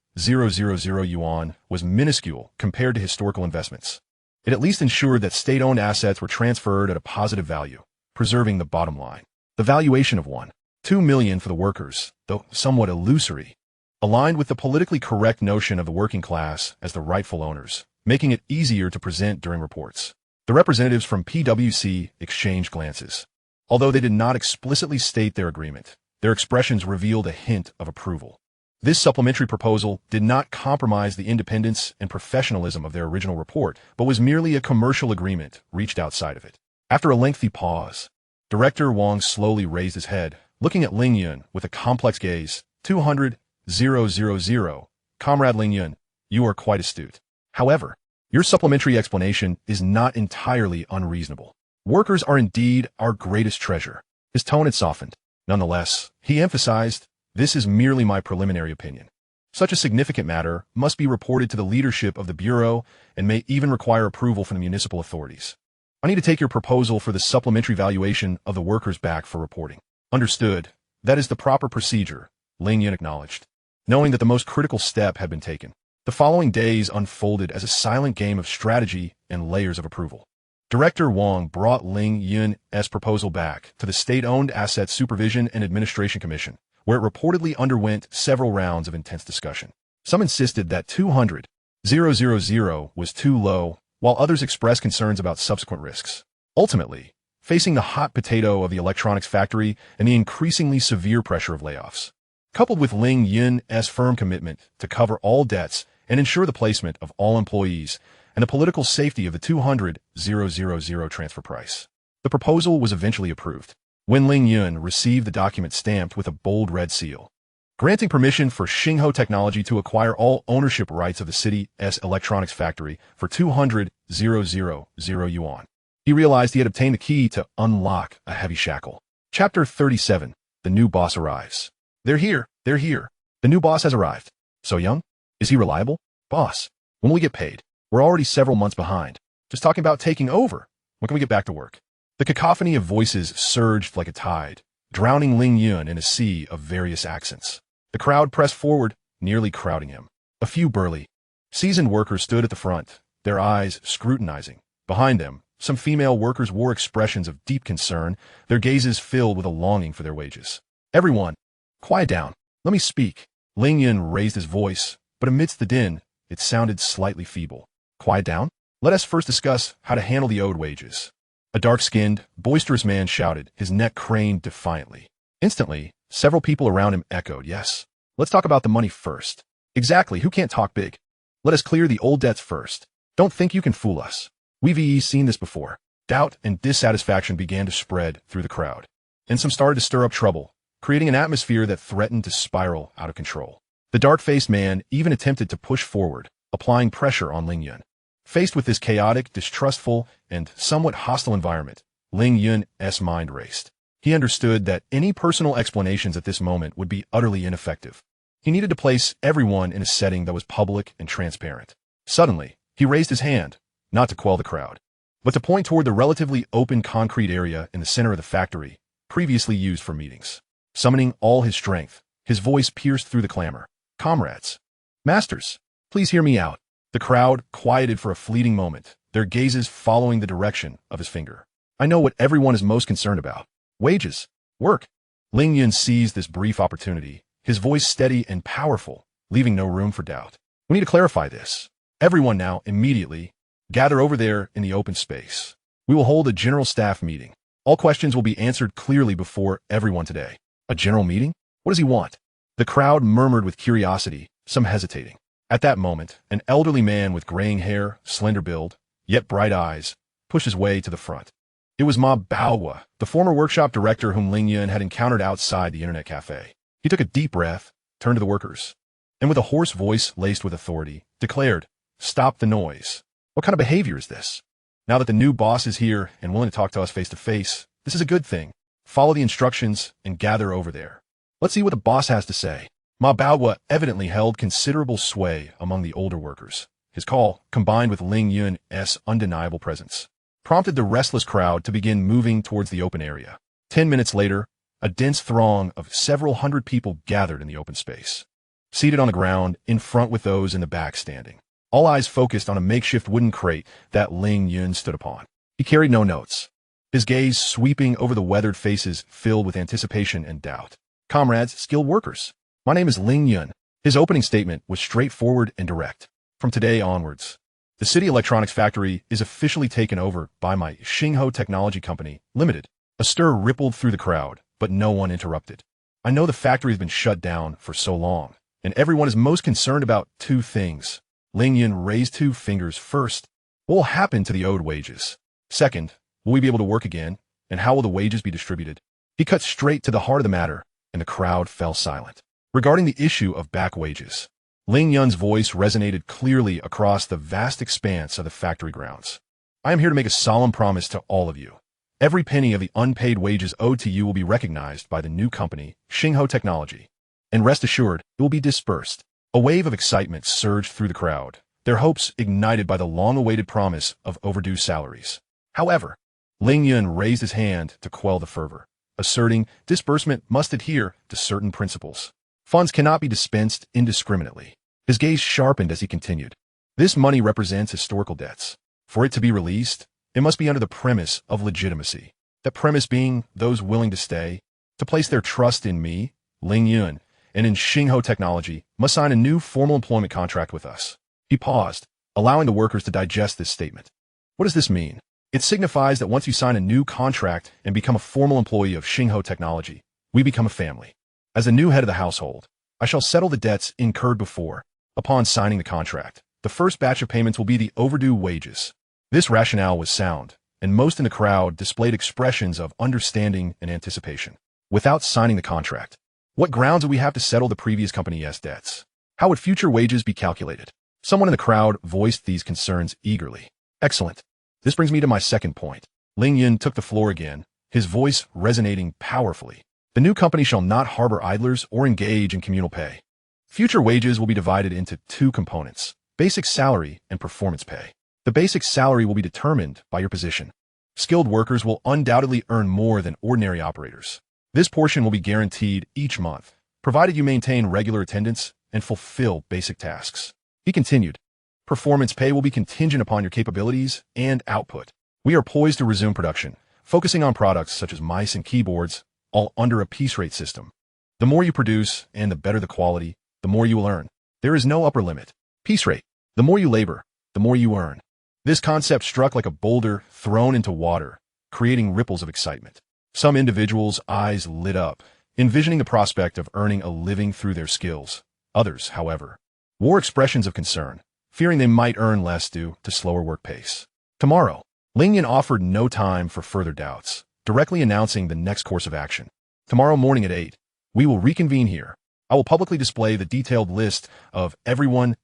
yuan was minuscule compared to historical investments, it at least ensured that state-owned assets were transferred at a positive value, preserving the bottom line. The valuation of 1.2 million for the workers, though somewhat illusory, aligned with the politically correct notion of the working class as the rightful owners, making it easier to present during reports. The representatives from PwC exchanged glances. Although they did not explicitly state their agreement, their expressions revealed a hint of approval. This supplementary proposal did not compromise the independence and professionalism of their original report, but was merely a commercial agreement reached outside of it. After a lengthy pause, Director Wang slowly raised his head, looking at Ling Yun with a complex gaze. 200,000. Comrade Ling Yun, you are quite astute. However, your supplementary explanation is not entirely unreasonable. Workers are indeed our greatest treasure. His tone had softened. Nonetheless, he emphasized, this is merely my preliminary opinion. Such a significant matter must be reported to the leadership of the Bureau and may even require approval from the municipal authorities. I need to take your proposal for the supplementary valuation of the workers back for reporting. Understood. That is the proper procedure, Ling Yun acknowledged, knowing that the most critical step had been taken. The following days unfolded as a silent game of strategy and layers of approval. Director Wang brought Ling Yun's proposal back to the State-Owned Asset Supervision and Administration Commission, where it reportedly underwent several rounds of intense discussion. Some insisted that 200,000 was too low, while others expressed concerns about subsequent risks. Ultimately, facing the hot potato of the electronics factory and the increasingly severe pressure of layoffs, coupled with Ling Yun's firm commitment to cover all debts and ensure the placement of all employees and the political safety of the 200,000 transfer price, the proposal was eventually approved. When Ling Yun received the document stamped with a bold red seal, granting permission for Xingho Technology to acquire all ownership rights of the city's electronics factory for 200,000 yuan, he realized he had obtained the key to unlock a heavy shackle. Chapter 37. The new boss arrives. They're here. The new boss has arrived. So young? Is he reliable? Boss, when will we get paid? We're already several months behind. Just talking about taking over. When can we get back to work? The cacophony of voices surged like a tide, drowning Ling Yun in a sea of various accents. The crowd pressed forward, nearly crowding him. A few burly, seasoned workers stood at the front, their eyes scrutinizing. Behind them, some female workers wore expressions of deep concern, their gazes filled with a longing for their wages. Everyone, quiet down. Let me speak. Ling Yun raised his voice, but amidst the din, it sounded slightly feeble. Quiet down? Let us first discuss how to handle the owed wages. A dark-skinned, boisterous man shouted, his neck craned defiantly. Instantly, several people around him echoed, yes. Let's talk about the money first. Exactly, who can't talk big? Let us clear the old debts first. Don't think you can fool us. We've seen this before. Doubt and dissatisfaction began to spread through the crowd, and some started to stir up trouble, creating an atmosphere that threatened to spiral out of control. The dark-faced man even attempted to push forward, applying pressure on Ling Yun. Faced with this chaotic, distrustful, and somewhat hostile environment, Ling Yun's mind raced. He understood that any personal explanations at this moment would be utterly ineffective. He needed to place everyone in a setting that was public and transparent. Suddenly, he raised his hand, not to quell the crowd, but to point toward the relatively open concrete area in the center of the factory, previously used for meetings. Summoning all his strength, his voice pierced through the clamor. Comrades, masters, please hear me out. The crowd quieted for a fleeting moment, their gazes following the direction of his finger. I know what everyone is most concerned about. Wages. Work. Ling Yun seized this brief opportunity, his voice steady and powerful, leaving no room for doubt. We need to clarify this. Everyone now, immediately, gather over there in the open space. We will hold a general staff meeting. All questions will be answered clearly before everyone today. A general meeting? What does he want? The crowd murmured with curiosity, some hesitating. At that moment, an elderly man with graying hair, slender build, yet bright eyes, pushed his way to the front. It was Ma Baohua, the former workshop director whom Ling Yun had encountered outside the internet cafe. He took a deep breath, turned to the workers, and with a hoarse voice laced with authority, declared, "Stop the noise. What kind of behavior is this? Now that the new boss is here and willing to talk to us face to face, this is a good thing. Follow the instructions and gather over there. Let's see what the boss has to say." Ma Baohua evidently held considerable sway among the older workers. His call, combined with Ling Yun's undeniable presence, prompted the restless crowd to begin moving towards the open area. 10 minutes later, a dense throng of several hundred people gathered in the open space, seated on the ground in front with those in the back standing. All eyes focused on a makeshift wooden crate that Ling Yun stood upon. He carried no notes, his gaze sweeping over the weathered faces filled with anticipation and doubt. Comrades, skilled workers. My name is Ling Yun. His opening statement was straightforward and direct. From today onwards, the City Electronics Factory is officially taken over by my Xingho Technology Company, Limited. A stir rippled through the crowd, but no one interrupted. I know the factory has been shut down for so long, and everyone is most concerned about two things. Ling Yun raised two fingers. First, what will happen to the owed wages? Second, will we be able to work again, and how will the wages be distributed? He cut straight to the heart of the matter, and the crowd fell silent. Regarding the issue of back wages, Ling Yun's voice resonated clearly across the vast expanse of the factory grounds. I am here to make a solemn promise to all of you. Every penny of the unpaid wages owed to you will be recognized by the new company, Xingho Technology, and rest assured, it will be dispersed. A wave of excitement surged through the crowd, their hopes ignited by the long-awaited promise of overdue salaries. However, Ling Yun raised his hand to quell the fervor, asserting disbursement must adhere to certain principles. Funds cannot be dispensed indiscriminately. His gaze sharpened as he continued. This money represents historical debts. For it to be released, it must be under the premise of legitimacy. That premise being those willing to stay, to place their trust in me, Ling Yun, and in Xingho Technology, must sign a new formal employment contract with us. He paused, allowing the workers to digest this statement. What does this mean? It signifies that once you sign a new contract and become a formal employee of Xingho Technology, we become a family. As the new head of the household, I shall settle the debts incurred before. Upon signing the contract, the first batch of payments will be the overdue wages. This rationale was sound, and most in the crowd displayed expressions of understanding and anticipation. Without signing the contract, what grounds would we have to settle the previous company's debts? How would future wages be calculated? Someone in the crowd voiced these concerns eagerly. Excellent. This brings me to my second point. Ling Yun took the floor again, his voice resonating powerfully. The new company shall not harbor idlers or engage in communal pay. Future wages will be divided into two components, basic salary and performance pay. The basic salary will be determined by your position. Skilled workers will undoubtedly earn more than ordinary operators. This portion will be guaranteed each month, provided you maintain regular attendance and fulfill basic tasks. He continued, performance pay will be contingent upon your capabilities and output. We are poised to resume production, focusing on products such as mice and keyboards, all under a piece rate system. The more you produce and the better the quality, the more you will earn. There is no upper limit. Piece rate. The more you labor, the more you earn. This concept struck like a boulder thrown into water, creating ripples of excitement. Some individuals' eyes lit up, envisioning the prospect of earning a living through their skills. Others, however, wore expressions of concern, fearing they might earn less due to slower work pace. Tomorrow, Ling Yun offered no time for further doubts, directly announcing the next course of action. Tomorrow morning at 8, we will reconvene here. I will publicly display the detailed list of everyone's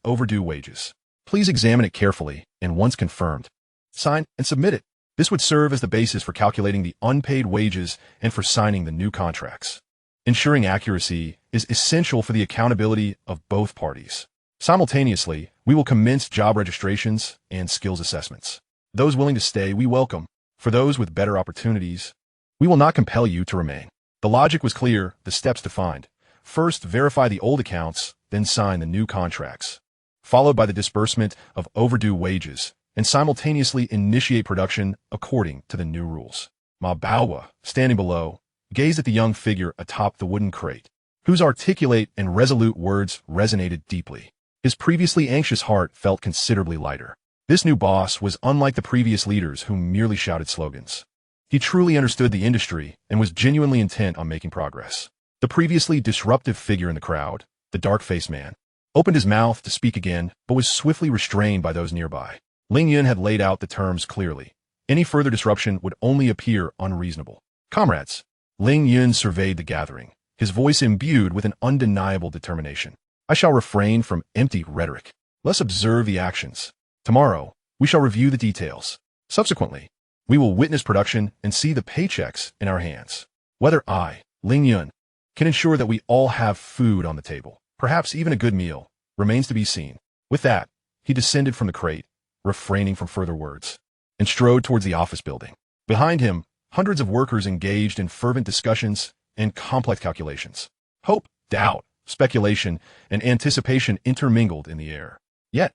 overdue wages. Please examine it carefully, and once confirmed, sign and submit it. This would serve as the basis for calculating the unpaid wages and for signing the new contracts. Ensuring accuracy is essential for the accountability of both parties. Simultaneously, we will commence job registrations and skills assessments. Those willing to stay, we welcome. For those with better opportunities, we will not compel you to remain. The logic was clear, the steps defined. First, verify the old accounts, then sign the new contracts, followed by the disbursement of overdue wages, and simultaneously initiate production according to the new rules. Ma Baowa, standing below, gazed at the young figure atop the wooden crate, whose articulate and resolute words resonated deeply. His previously anxious heart felt considerably lighter. This new boss was unlike the previous leaders who merely shouted slogans. He truly understood the industry and was genuinely intent on making progress. The previously disruptive figure in the crowd, the dark-faced man, opened his mouth to speak again, but was swiftly restrained by those nearby. Ling Yun had laid out the terms clearly. Any further disruption would only appear unreasonable. Comrades, Ling Yun surveyed the gathering, his voice imbued with an undeniable determination. I shall refrain from empty rhetoric. Let's observe the actions. Tomorrow, we shall review the details. Subsequently, we will witness production and see the paychecks in our hands. Whether I, Ling Yun, can ensure that we all have food on the table, perhaps even a good meal, remains to be seen. With that, he descended from the crate, refraining from further words, and strode towards the office building. Behind him, hundreds of workers engaged in fervent discussions and complex calculations. Hope, doubt, speculation, and anticipation intermingled in the air. Yet,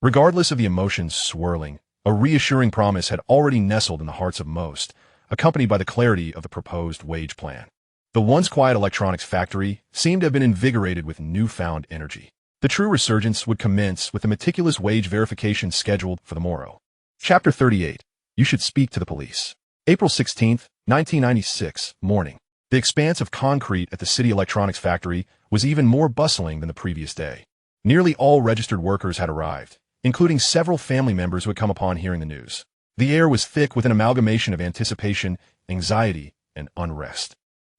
regardless of the emotions swirling, a reassuring promise had already nestled in the hearts of most, accompanied by the clarity of the proposed wage plan. The once quiet electronics factory seemed to have been invigorated with newfound energy. The true resurgence would commence with the meticulous wage verification scheduled for the morrow. Chapter 38. You should speak to the police. April 16, 1996, morning. The expanse of concrete at the city electronics factory was even more bustling than the previous day. Nearly all registered workers had arrived, including several family members who had come upon hearing the news. The air was thick with an amalgamation of anticipation, anxiety, and unrest.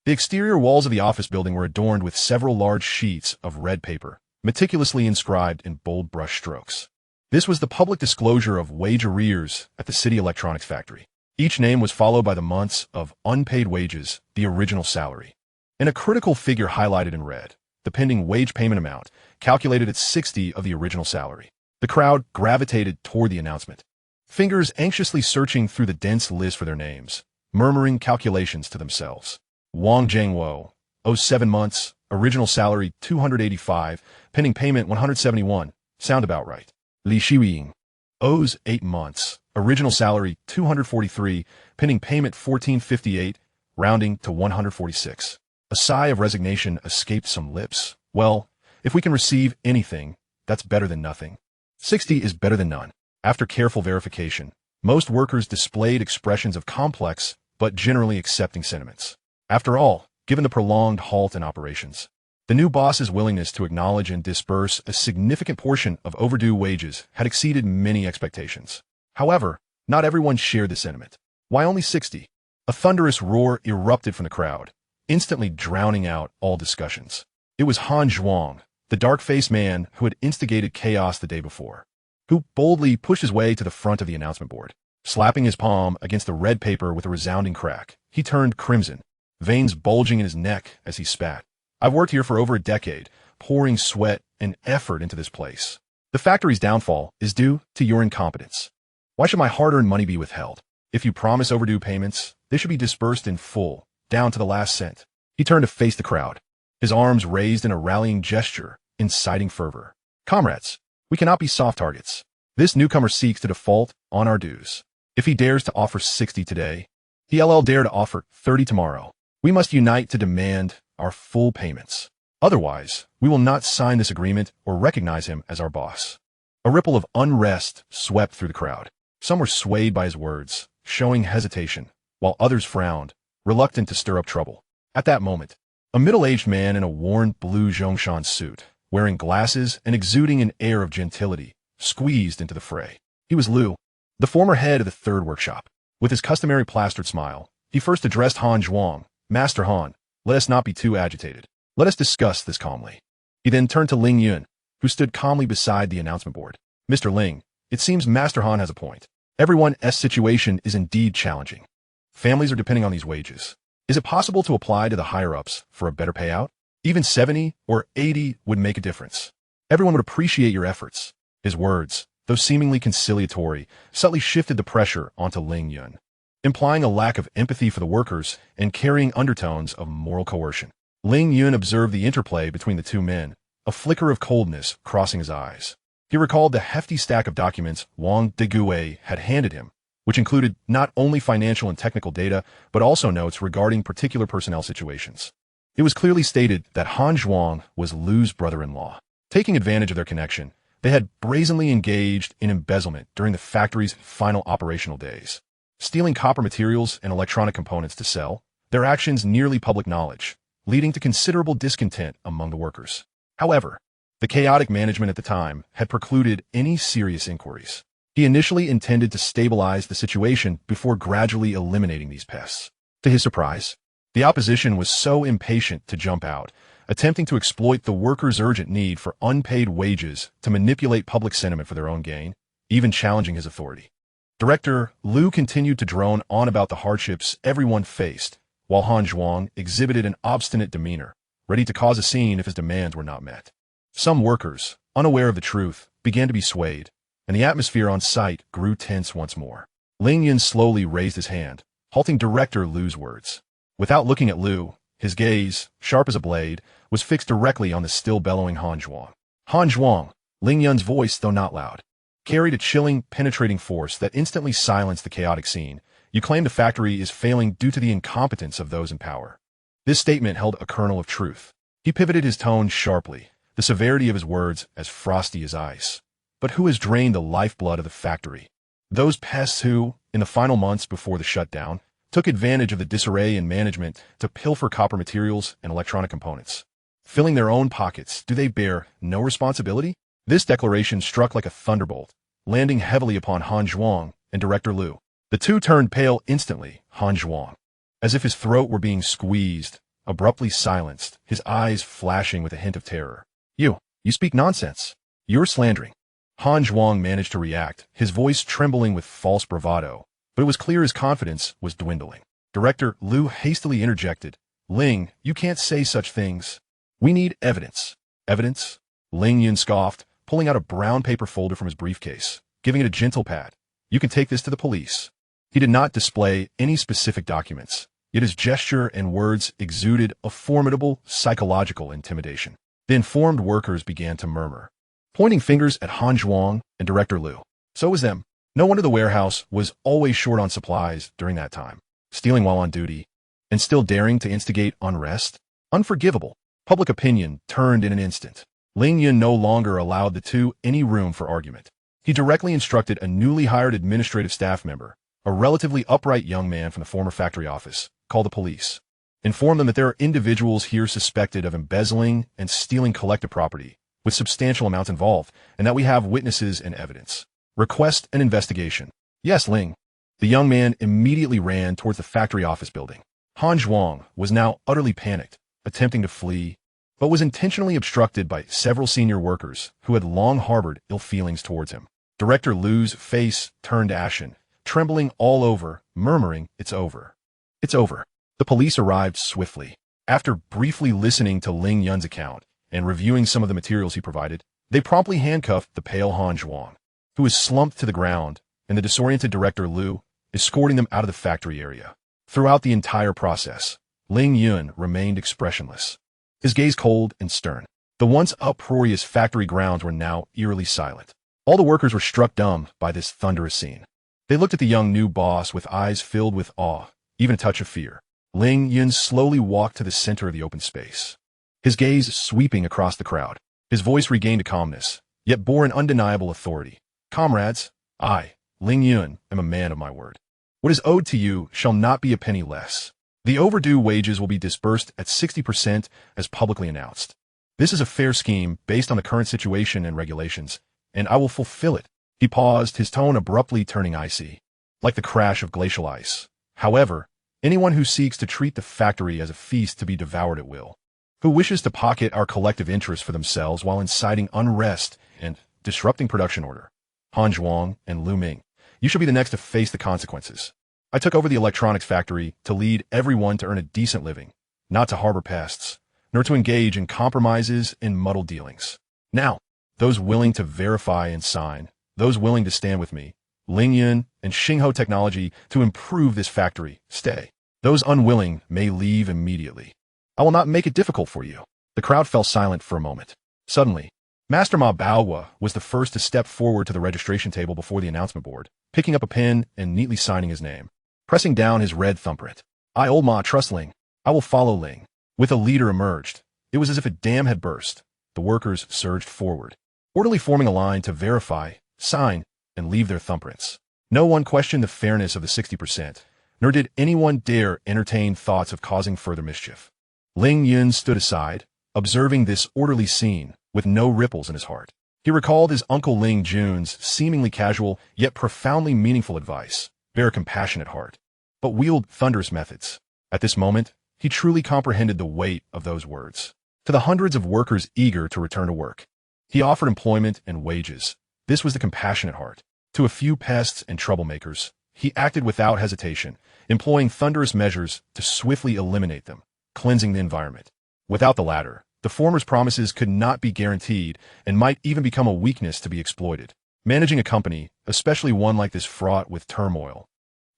The exterior walls of the office building were adorned with several large sheets of red paper, meticulously inscribed in bold brush strokes. This was the public disclosure of wage arrears at the city electronics factory. Each name was followed by the months of unpaid wages, the original salary, and a critical figure highlighted in red, the pending wage payment amount, calculated at 60 of the original salary. The crowd gravitated toward the announcement, fingers anxiously searching through the dense list for their names, murmuring calculations to themselves. Wang Jiangwo, owes 7 months, original salary 285, pending payment 171, sound about right. Li Shiying, owes 8 months, original salary 243, pending payment 1458, rounding to 146. A sigh of resignation escaped some lips. Well, if we can receive anything, that's better than nothing. 60 is better than none. After careful verification, most workers displayed expressions of complex but generally accepting sentiments. After all, given the prolonged halt in operations, the new boss's willingness to acknowledge and disburse a significant portion of overdue wages had exceeded many expectations. However, not everyone shared the sentiment. Why only 60? A thunderous roar erupted from the crowd, instantly drowning out all discussions. It was Han Zhuang, the dark-faced man who had instigated chaos the day before, who boldly pushed his way to the front of the announcement board. Slapping his palm against the red paper with a resounding crack, he turned crimson, veins bulging in his neck as he spat. I've worked here for over a decade, pouring sweat and effort into this place. The factory's downfall is due to your incompetence. Why should my hard-earned money be withheld? If you promise overdue payments, they should be disbursed in full, down to the last cent. He turned to face the crowd, his arms raised in a rallying gesture, inciting fervor. Comrades, we cannot be soft targets. This newcomer seeks to default on our dues. If he dares to offer 60 today, he'll dare to offer 30 tomorrow. We must unite to demand our full payments. Otherwise, we will not sign this agreement or recognize him as our boss. A ripple of unrest swept through the crowd. Some were swayed by his words, showing hesitation, while others frowned, reluctant to stir up trouble. At that moment, a middle-aged man in a worn blue Zhongshan suit, wearing glasses and exuding an air of gentility, squeezed into the fray. He was Liu, the former head of the third workshop. With his customary plastered smile, he first addressed Han Zhuang. Master Han, let us not be too agitated. Let us discuss this calmly. He then turned to Ling Yun, who stood calmly beside the announcement board. Mr. Ling, it seems Master Han has a point. Everyone's situation is indeed challenging. Families are depending on these wages. Is it possible to apply to the higher-ups for a better payout? Even 70 or 80 would make a difference. Everyone would appreciate your efforts. His words, though seemingly conciliatory, subtly shifted the pressure onto Ling Yun, implying a lack of empathy for the workers and carrying undertones of moral coercion. Ling Yun observed the interplay between the two men, a flicker of coldness crossing his eyes. He recalled the hefty stack of documents Wang Deguei had handed him, which included not only financial and technical data, but also notes regarding particular personnel situations. It was clearly stated that Han Zhuang was Liu's brother-in-law. Taking advantage of their connection, they had brazenly engaged in embezzlement during the factory's final operational days, stealing copper materials and electronic components to sell, their actions nearly public knowledge, leading to considerable discontent among the workers. However, the chaotic management at the time had precluded any serious inquiries. He initially intended to stabilize the situation before gradually eliminating these pests. To his surprise, the opposition was so impatient to jump out, attempting to exploit the workers' urgent need for unpaid wages to manipulate public sentiment for their own gain, even challenging his authority. Director Liu continued to drone on about the hardships everyone faced, while Han Zhuang exhibited an obstinate demeanor, ready to cause a scene if his demands were not met. Some workers, unaware of the truth, began to be swayed, and the atmosphere on site grew tense once more. Ling Yun slowly raised his hand, halting Director Liu's words. Without looking at Liu, his gaze, sharp as a blade, was fixed directly on the still bellowing Han Zhuang. Han Zhuang, Ling Yun's voice, though not loud, carried a chilling, penetrating force that instantly silenced the chaotic scene. You claim the factory is failing due to the incompetence of those in power. This statement held a kernel of truth. He pivoted his tone sharply, the severity of his words as frosty as ice. But who has drained the lifeblood of the factory? Those pests who, in the final months before the shutdown, took advantage of the disarray in management to pilfer copper materials and electronic components. Filling their own pockets, do they bear no responsibility? This declaration struck like a thunderbolt, landing heavily upon Han Zhuang and Director Liu. The two turned pale instantly. Han Zhuang, as if his throat were being squeezed, abruptly silenced, his eyes flashing with a hint of terror. You speak nonsense. You're slandering. Han Zhuang managed to react, his voice trembling with false bravado, but it was clear his confidence was dwindling. Director Liu hastily interjected. Ling, you can't say such things. We need evidence. Evidence? Ling Yun scoffed, pulling out a brown paper folder from his briefcase, giving it a gentle pat. You can take this to the police. He did not display any specific documents, yet his gesture and words exuded a formidable psychological intimidation. The informed workers began to murmur, pointing fingers at Han Zhuang and Director Liu. So was them. No wonder the warehouse was always short on supplies during that time. Stealing while on duty, and still daring to instigate unrest? Unforgivable. Public opinion turned in an instant. Ling Yun no longer allowed the two any room for argument. He directly instructed a newly hired administrative staff member, a relatively upright young man from the former factory office, call the police. Inform them that there are individuals here suspected of embezzling and stealing collective property, with substantial amounts involved, and that we have witnesses and evidence. Request an investigation. Yes, Ling. The young man immediately ran towards the factory office building. Han Zhuang was now utterly panicked, attempting to flee, but was intentionally obstructed by several senior workers who had long harbored ill feelings towards him. Director Lu's face turned ashen, trembling all over, murmuring, "It's over. It's over." The police arrived swiftly. After briefly listening to Ling Yun's account and reviewing some of the materials he provided, they promptly handcuffed the pale Han Zhuang, who was slumped to the ground, and the disoriented Director Lu, escorting them out of the factory area. Throughout the entire process, Ling Yun remained expressionless, his gaze cold and stern. The once uproarious factory grounds were now eerily silent. All the workers were struck dumb by this thunderous scene. They looked at the young new boss with eyes filled with awe, even a touch of fear. Ling Yun slowly walked to the center of the open space, his gaze sweeping across the crowd. His voice regained a calmness, yet bore an undeniable authority. "Comrades, I, Ling Yun, am a man of my word. What is owed to you shall not be a penny less. The overdue wages will be disbursed at 60% as publicly announced. This is a fair scheme based on the current situation and regulations, and I will fulfill it." He paused, his tone abruptly turning icy, like the crash of glacial ice. "However, anyone who seeks to treat the factory as a feast to be devoured at will, who wishes to pocket our collective interests for themselves while inciting unrest and disrupting production order, Han Zhuang and Lu Ming, you shall be the next to face the consequences. I took over the electronics factory to lead everyone to earn a decent living, not to harbor pests, nor to engage in compromises and muddled dealings. Now, those willing to verify and sign, those willing to stand with me, Ling Yun and Xingho Technology, to improve this factory, stay. Those unwilling may leave immediately. I will not make it difficult for you." The crowd fell silent for a moment. Suddenly, Master Ma Baohua was the first to step forward to the registration table before the announcement board, picking up a pen and neatly signing his name, pressing down his red thumbprint. "I, old Ma, trust Ling. I will follow Ling." With a leader emerged, it was as if a dam had burst. The workers surged forward, orderly forming a line to verify, sign, and leave their thumbprints. No one questioned the fairness of the 60%, nor did anyone dare entertain thoughts of causing further mischief. Ling Yun stood aside, observing this orderly scene with no ripples in his heart. He recalled his uncle Ling Jun's seemingly casual yet profoundly meaningful advice: bear a compassionate heart, but wield thunderous methods. At this moment, he truly comprehended the weight of those words. To the hundreds of workers eager to return to work, he offered employment and wages. This was the compassionate heart. To a few pests and troublemakers, he acted without hesitation, employing thunderous measures to swiftly eliminate them, cleansing the environment. Without the latter, the former's promises could not be guaranteed and might even become a weakness to be exploited. Managing a company, especially one like this fraught with turmoil,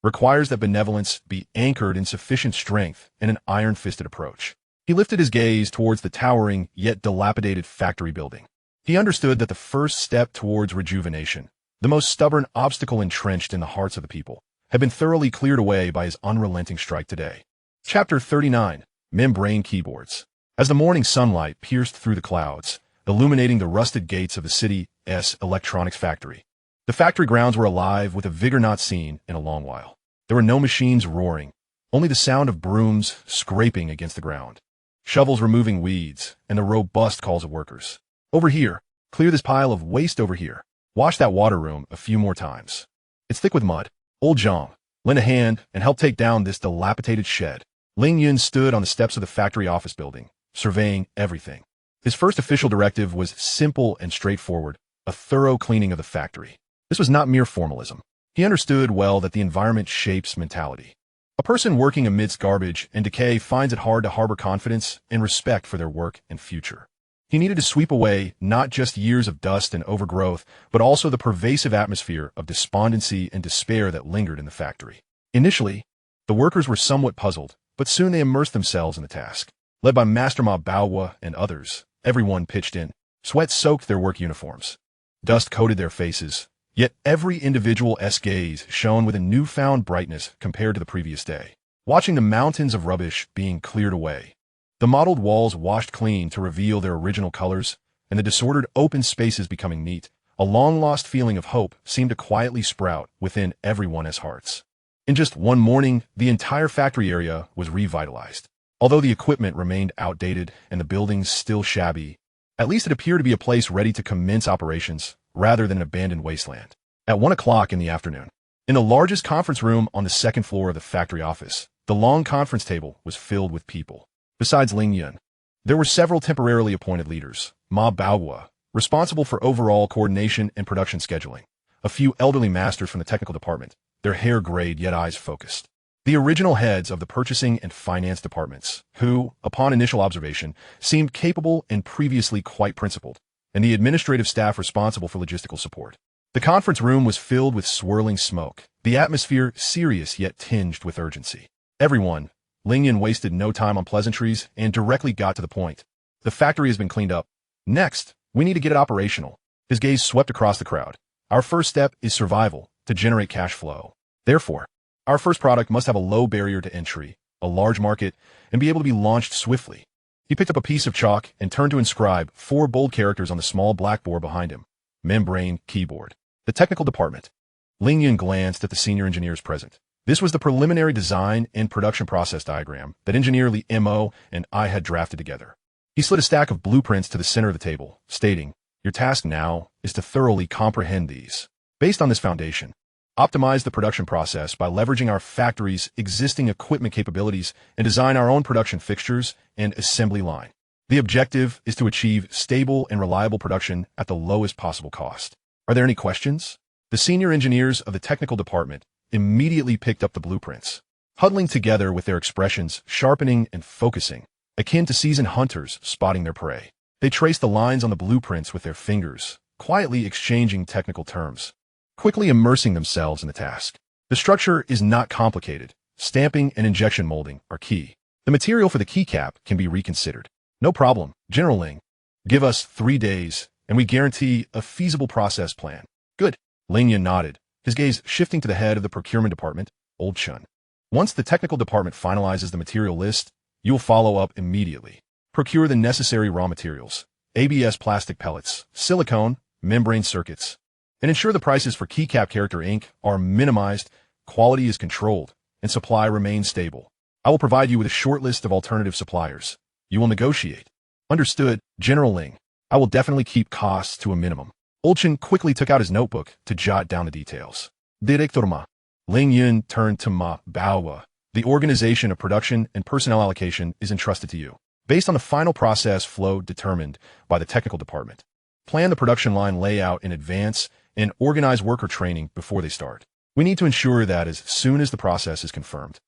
requires that benevolence be anchored in sufficient strength and an iron-fisted approach. He lifted his gaze towards the towering yet dilapidated factory building. He understood that the first step towards rejuvenation, the most stubborn obstacle entrenched in the hearts of the people, had been thoroughly cleared away by his unrelenting strike today. Chapter 39. Membrane Keyboards. As the morning sunlight pierced through the clouds, illuminating the rusted gates of the city's electronics factory, the factory grounds were alive with a vigor not seen in a long while. There were no machines roaring, only the sound of brooms scraping against the ground, shovels removing weeds, and the robust calls of workers. "Over here, clear this pile of waste over here. Wash that water room a few more times. It's thick with mud. Old Zhang, lend a hand and help take down this dilapidated shed." Ling Yun stood on the steps of the factory office building, surveying everything. His first official directive was simple and straightforward: a thorough cleaning of the factory. This was not mere formalism. He understood well that the environment shapes mentality. A person working amidst garbage and decay finds it hard to harbor confidence and respect for their work and future. He needed to sweep away not just years of dust and overgrowth, but also the pervasive atmosphere of despondency and despair that lingered in the factory. Initially, the workers were somewhat puzzled, but soon they immersed themselves in the task. Led by Master Ma Baohua and others, everyone pitched in. Sweat soaked their work uniforms. Dust coated their faces, yet every individual's gaze shone with a newfound brightness compared to the previous day. Watching the mountains of rubbish being cleared away, the mottled walls washed clean to reveal their original colors, and the disordered open spaces becoming neat, a long-lost feeling of hope seemed to quietly sprout within everyone's hearts. In just one morning, the entire factory area was revitalized. Although the equipment remained outdated and the buildings still shabby, at least it appeared to be a place ready to commence operations rather than an abandoned wasteland. At 1 o'clock in the afternoon, in the largest conference room on the second floor of the factory office, the long conference table was filled with people. Besides Ling Yun, there were several temporarily appointed leaders, Ma Baohua, responsible for overall coordination and production scheduling, a few elderly masters from the technical department, their hair grayed yet eyes focused, the original heads of the purchasing and finance departments, who, upon initial observation, seemed capable and previously quite principled, and the administrative staff responsible for logistical support. The conference room was filled with swirling smoke, the atmosphere serious yet tinged with urgency. Everyone, Ling Yun wasted no time on pleasantries and directly got to the point. The factory has been cleaned up. Next, we need to get it operational. His gaze swept across the crowd. Our first step is survival to generate cash flow. Therefore, our first product must have a low barrier to entry, a large market, and be able to be launched swiftly. He picked up a piece of chalk and turned to inscribe 4 bold characters on the small blackboard behind him. Membrane keyboard. The technical department. Ling Yun glanced at the senior engineers present. This was the preliminary design and production process diagram that engineer Li Mo and I had drafted together. He slid a stack of blueprints to the center of the table, stating, "Your task now is to thoroughly comprehend these. Based on this foundation, optimize the production process by leveraging our factory's existing equipment capabilities and design our own production fixtures and assembly line. The objective is to achieve stable and reliable production at the lowest possible cost. Are there any questions?" The senior engineers of the technical department immediately picked up the blueprints, huddling together with their expressions sharpening and focusing, akin to seasoned hunters spotting their prey. They traced the lines on the blueprints with their fingers, quietly exchanging technical terms, quickly immersing themselves in the task. The structure is not complicated. Stamping and injection molding are key. The material for the keycap can be reconsidered. No problem, General Ling. Give us 3 days, and we guarantee a feasible process plan. Good. Ling Yun nodded, his gaze shifting to the head of the procurement department, Old Chun. Once the technical department finalizes the material list, you will follow up immediately. Procure the necessary raw materials, ABS plastic pellets, silicone, membrane circuits, and ensure the prices for keycap character ink are minimized, quality is controlled, and supply remains stable. I will provide you with a short list of alternative suppliers. You will negotiate. Understood, General Ling. I will definitely keep costs to a minimum. Old Chun quickly took out his notebook to jot down the details. Director Ma. Ling Yun turned to Ma Baohua. The organization of production and personnel allocation is entrusted to you, based on the final process flow determined by the technical department. Plan the production line layout in advance and organize worker training before they start. We need to ensure that as soon as the process is confirmed,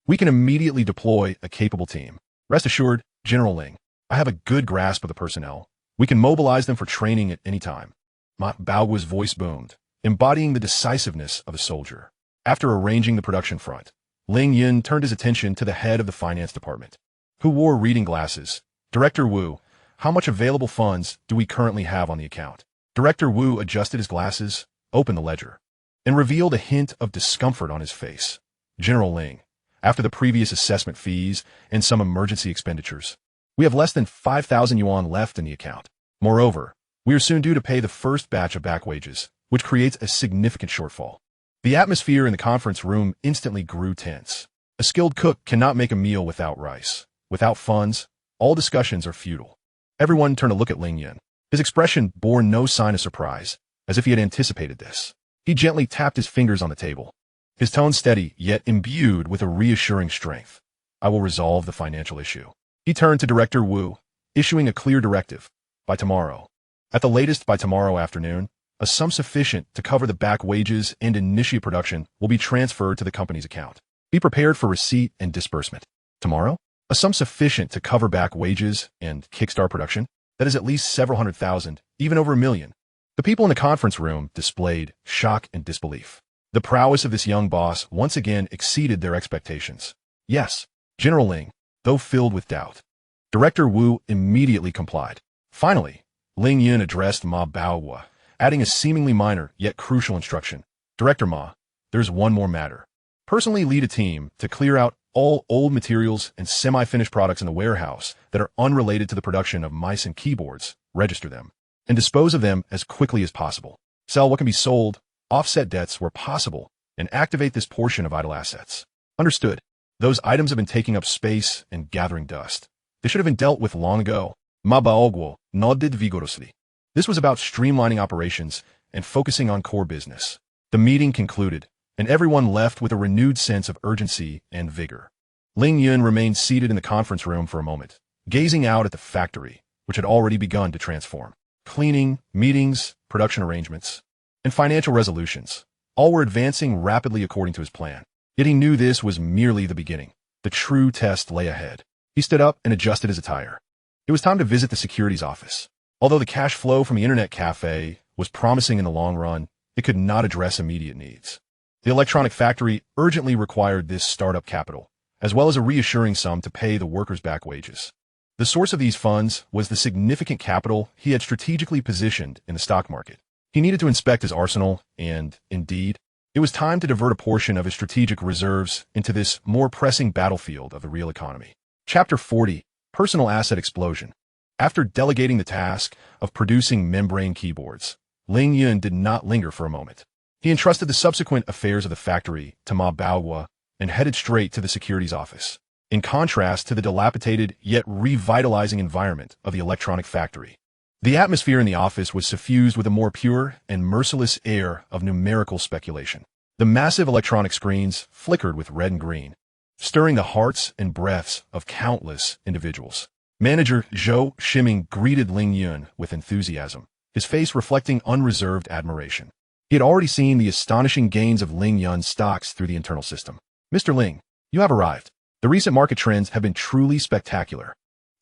we can immediately deploy a capable team. Rest assured, General Ling, I have a good grasp of the personnel. We can mobilize them for training at any time. Ma Baohua's voice boomed, embodying the decisiveness of a soldier. After arranging the production front, Ling Yun turned his attention to the head of the finance department, who wore reading glasses. Director Wu, how much available funds do we currently have on the account? Director Wu adjusted his glasses, opened the ledger, and revealed a hint of discomfort on his face. General Ling, after the previous assessment fees and some emergency expenditures, we have less than 5,000 yuan left in the account. Moreover, we are soon due to pay the first batch of back wages, which creates a significant shortfall. The atmosphere in the conference room instantly grew tense. A skilled cook cannot make a meal without rice. Without funds, all discussions are futile. Everyone turned to look at Ling Yun. His expression bore no sign of surprise, as if he had anticipated this. He gently tapped his fingers on the table, his tone steady yet imbued with a reassuring strength. I will resolve the financial issue. He turned to Director Wu, issuing a clear directive. By tomorrow, at the latest by tomorrow afternoon, a sum sufficient to cover the back wages and initiate production will be transferred to the company's account. Be prepared for receipt and disbursement. Tomorrow, a sum sufficient to cover back wages and kickstart production, that is at least several 100,000, even over 1 million. The people in the conference room displayed shock and disbelief. The prowess of this young boss once again exceeded their expectations. Yes, General Ling, though filled with doubt. Director Wu immediately complied. Finally, Ling Yun addressed Ma Baohua, adding a seemingly minor yet crucial instruction. Director Ma, there's one more matter. Personally lead a team to clear out all old materials and semi-finished products in the warehouse that are unrelated to the production of mice and keyboards, register them, and dispose of them as quickly as possible. Sell what can be sold, offset debts where possible, and activate this portion of idle assets. Understood. Those items have been taking up space and gathering dust. They should have been dealt with long ago. Mabaogwo nodded vigorously. This was about streamlining operations and focusing on core business. The meeting concluded, and everyone left with a renewed sense of urgency and vigor. Ling Yun remained seated in the conference room for a moment, gazing out at the factory, which had already begun to transform. Cleaning, meetings, production arrangements, and financial resolutions, all were advancing rapidly according to his plan. Yet he knew this was merely the beginning. The true test lay ahead. He stood up and adjusted his attire. It was time to visit the securities office. Although the cash flow from the internet cafe was promising in the long run, it could not address immediate needs. The electronic factory urgently required this startup capital, as well as a reassuring sum to pay the workers back wages. The source of these funds was the significant capital he had strategically positioned in the stock market. He needed to inspect his arsenal, and, indeed, it was time to divert a portion of his strategic reserves into this more pressing battlefield of the real economy. Chapter 40, Personal Asset Explosion. After delegating the task of producing membrane keyboards, Ling Yun did not linger for a moment. He entrusted the subsequent affairs of the factory to Ma Baohua and headed straight to the securities office. In contrast to the dilapidated yet revitalizing environment of the electronic factory, the atmosphere in the office was suffused with a more pure and merciless air of numerical speculation. The massive electronic screens flickered with red and green, stirring the hearts and breaths of countless individuals. Manager Zhou Shiming greeted Ling Yun with enthusiasm, his face reflecting unreserved admiration. He had already seen the astonishing gains of Ling Yun's stocks through the internal system. "Mr. Ling, you have arrived. The recent market trends have been truly spectacular,"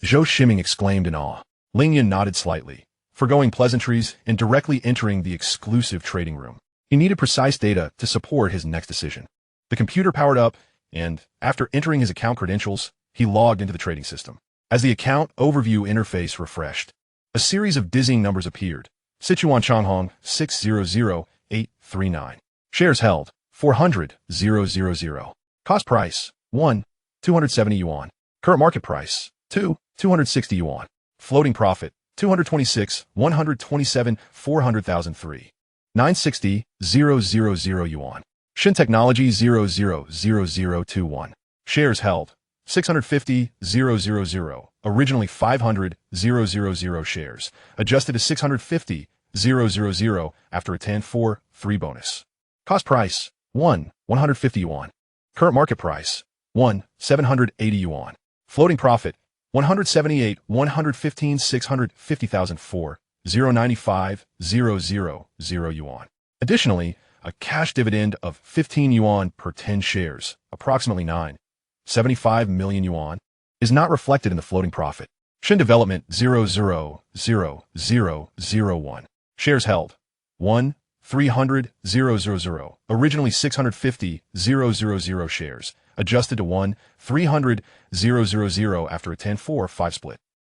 Zhou Shiming exclaimed in awe. Ling Yun nodded slightly, forgoing pleasantries and directly entering the exclusive trading room. He needed precise data to support his next decision. The computer powered up, and, after entering his account credentials, he logged into the trading system. As the account overview interface refreshed, a series of dizzying numbers appeared. Sichuan Changhong 600839. Shares held 400,000. Cost price 1, 270 yuan. Current market price 2, 260 yuan. Floating profit 226, 127, 400,003. 960,000 yuan. Shin Technology 000021. Shares held 650,000. Originally 500,000 shares, adjusted to 650,000 after a 10-4-3 bonus. Cost price 1, 150 yuan. Current market price 1, 780 yuan. Floating profit 178, 115, 650,004, 095,000 yuan. Additionally, a cash dividend of 15 yuan per 10 shares, approximately 9.75 million yuan, is not reflected in the floating profit. Shin Development 000001. Shares held 1, 300,000. Originally 650,000 shares, adjusted to 1, 300,000 after a 10-4-5 split.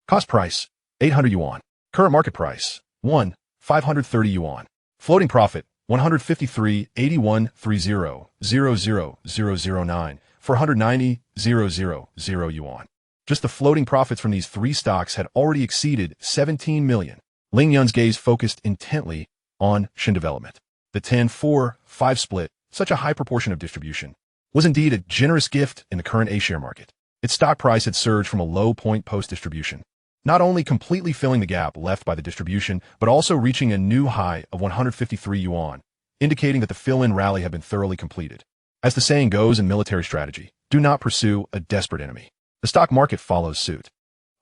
Cost price 800 yuan. Current market price 1, 530 yuan. Floating profit 153, 81, 30, 00009, 490,000 yuan. Just the floating profits from these three stocks had already exceeded 17 million. Ling Yun's gaze focused intently on Shin Development. The 10-4-5 split, such a high proportion of distribution, was indeed a generous gift in the current A-share market. Its stock price had surged from a low point post-distribution, not only completely filling the gap left by the distribution, but also reaching a new high of 153 yuan, indicating that the fill-in rally had been thoroughly completed. As the saying goes in military strategy, do not pursue a desperate enemy. The stock market follows suit.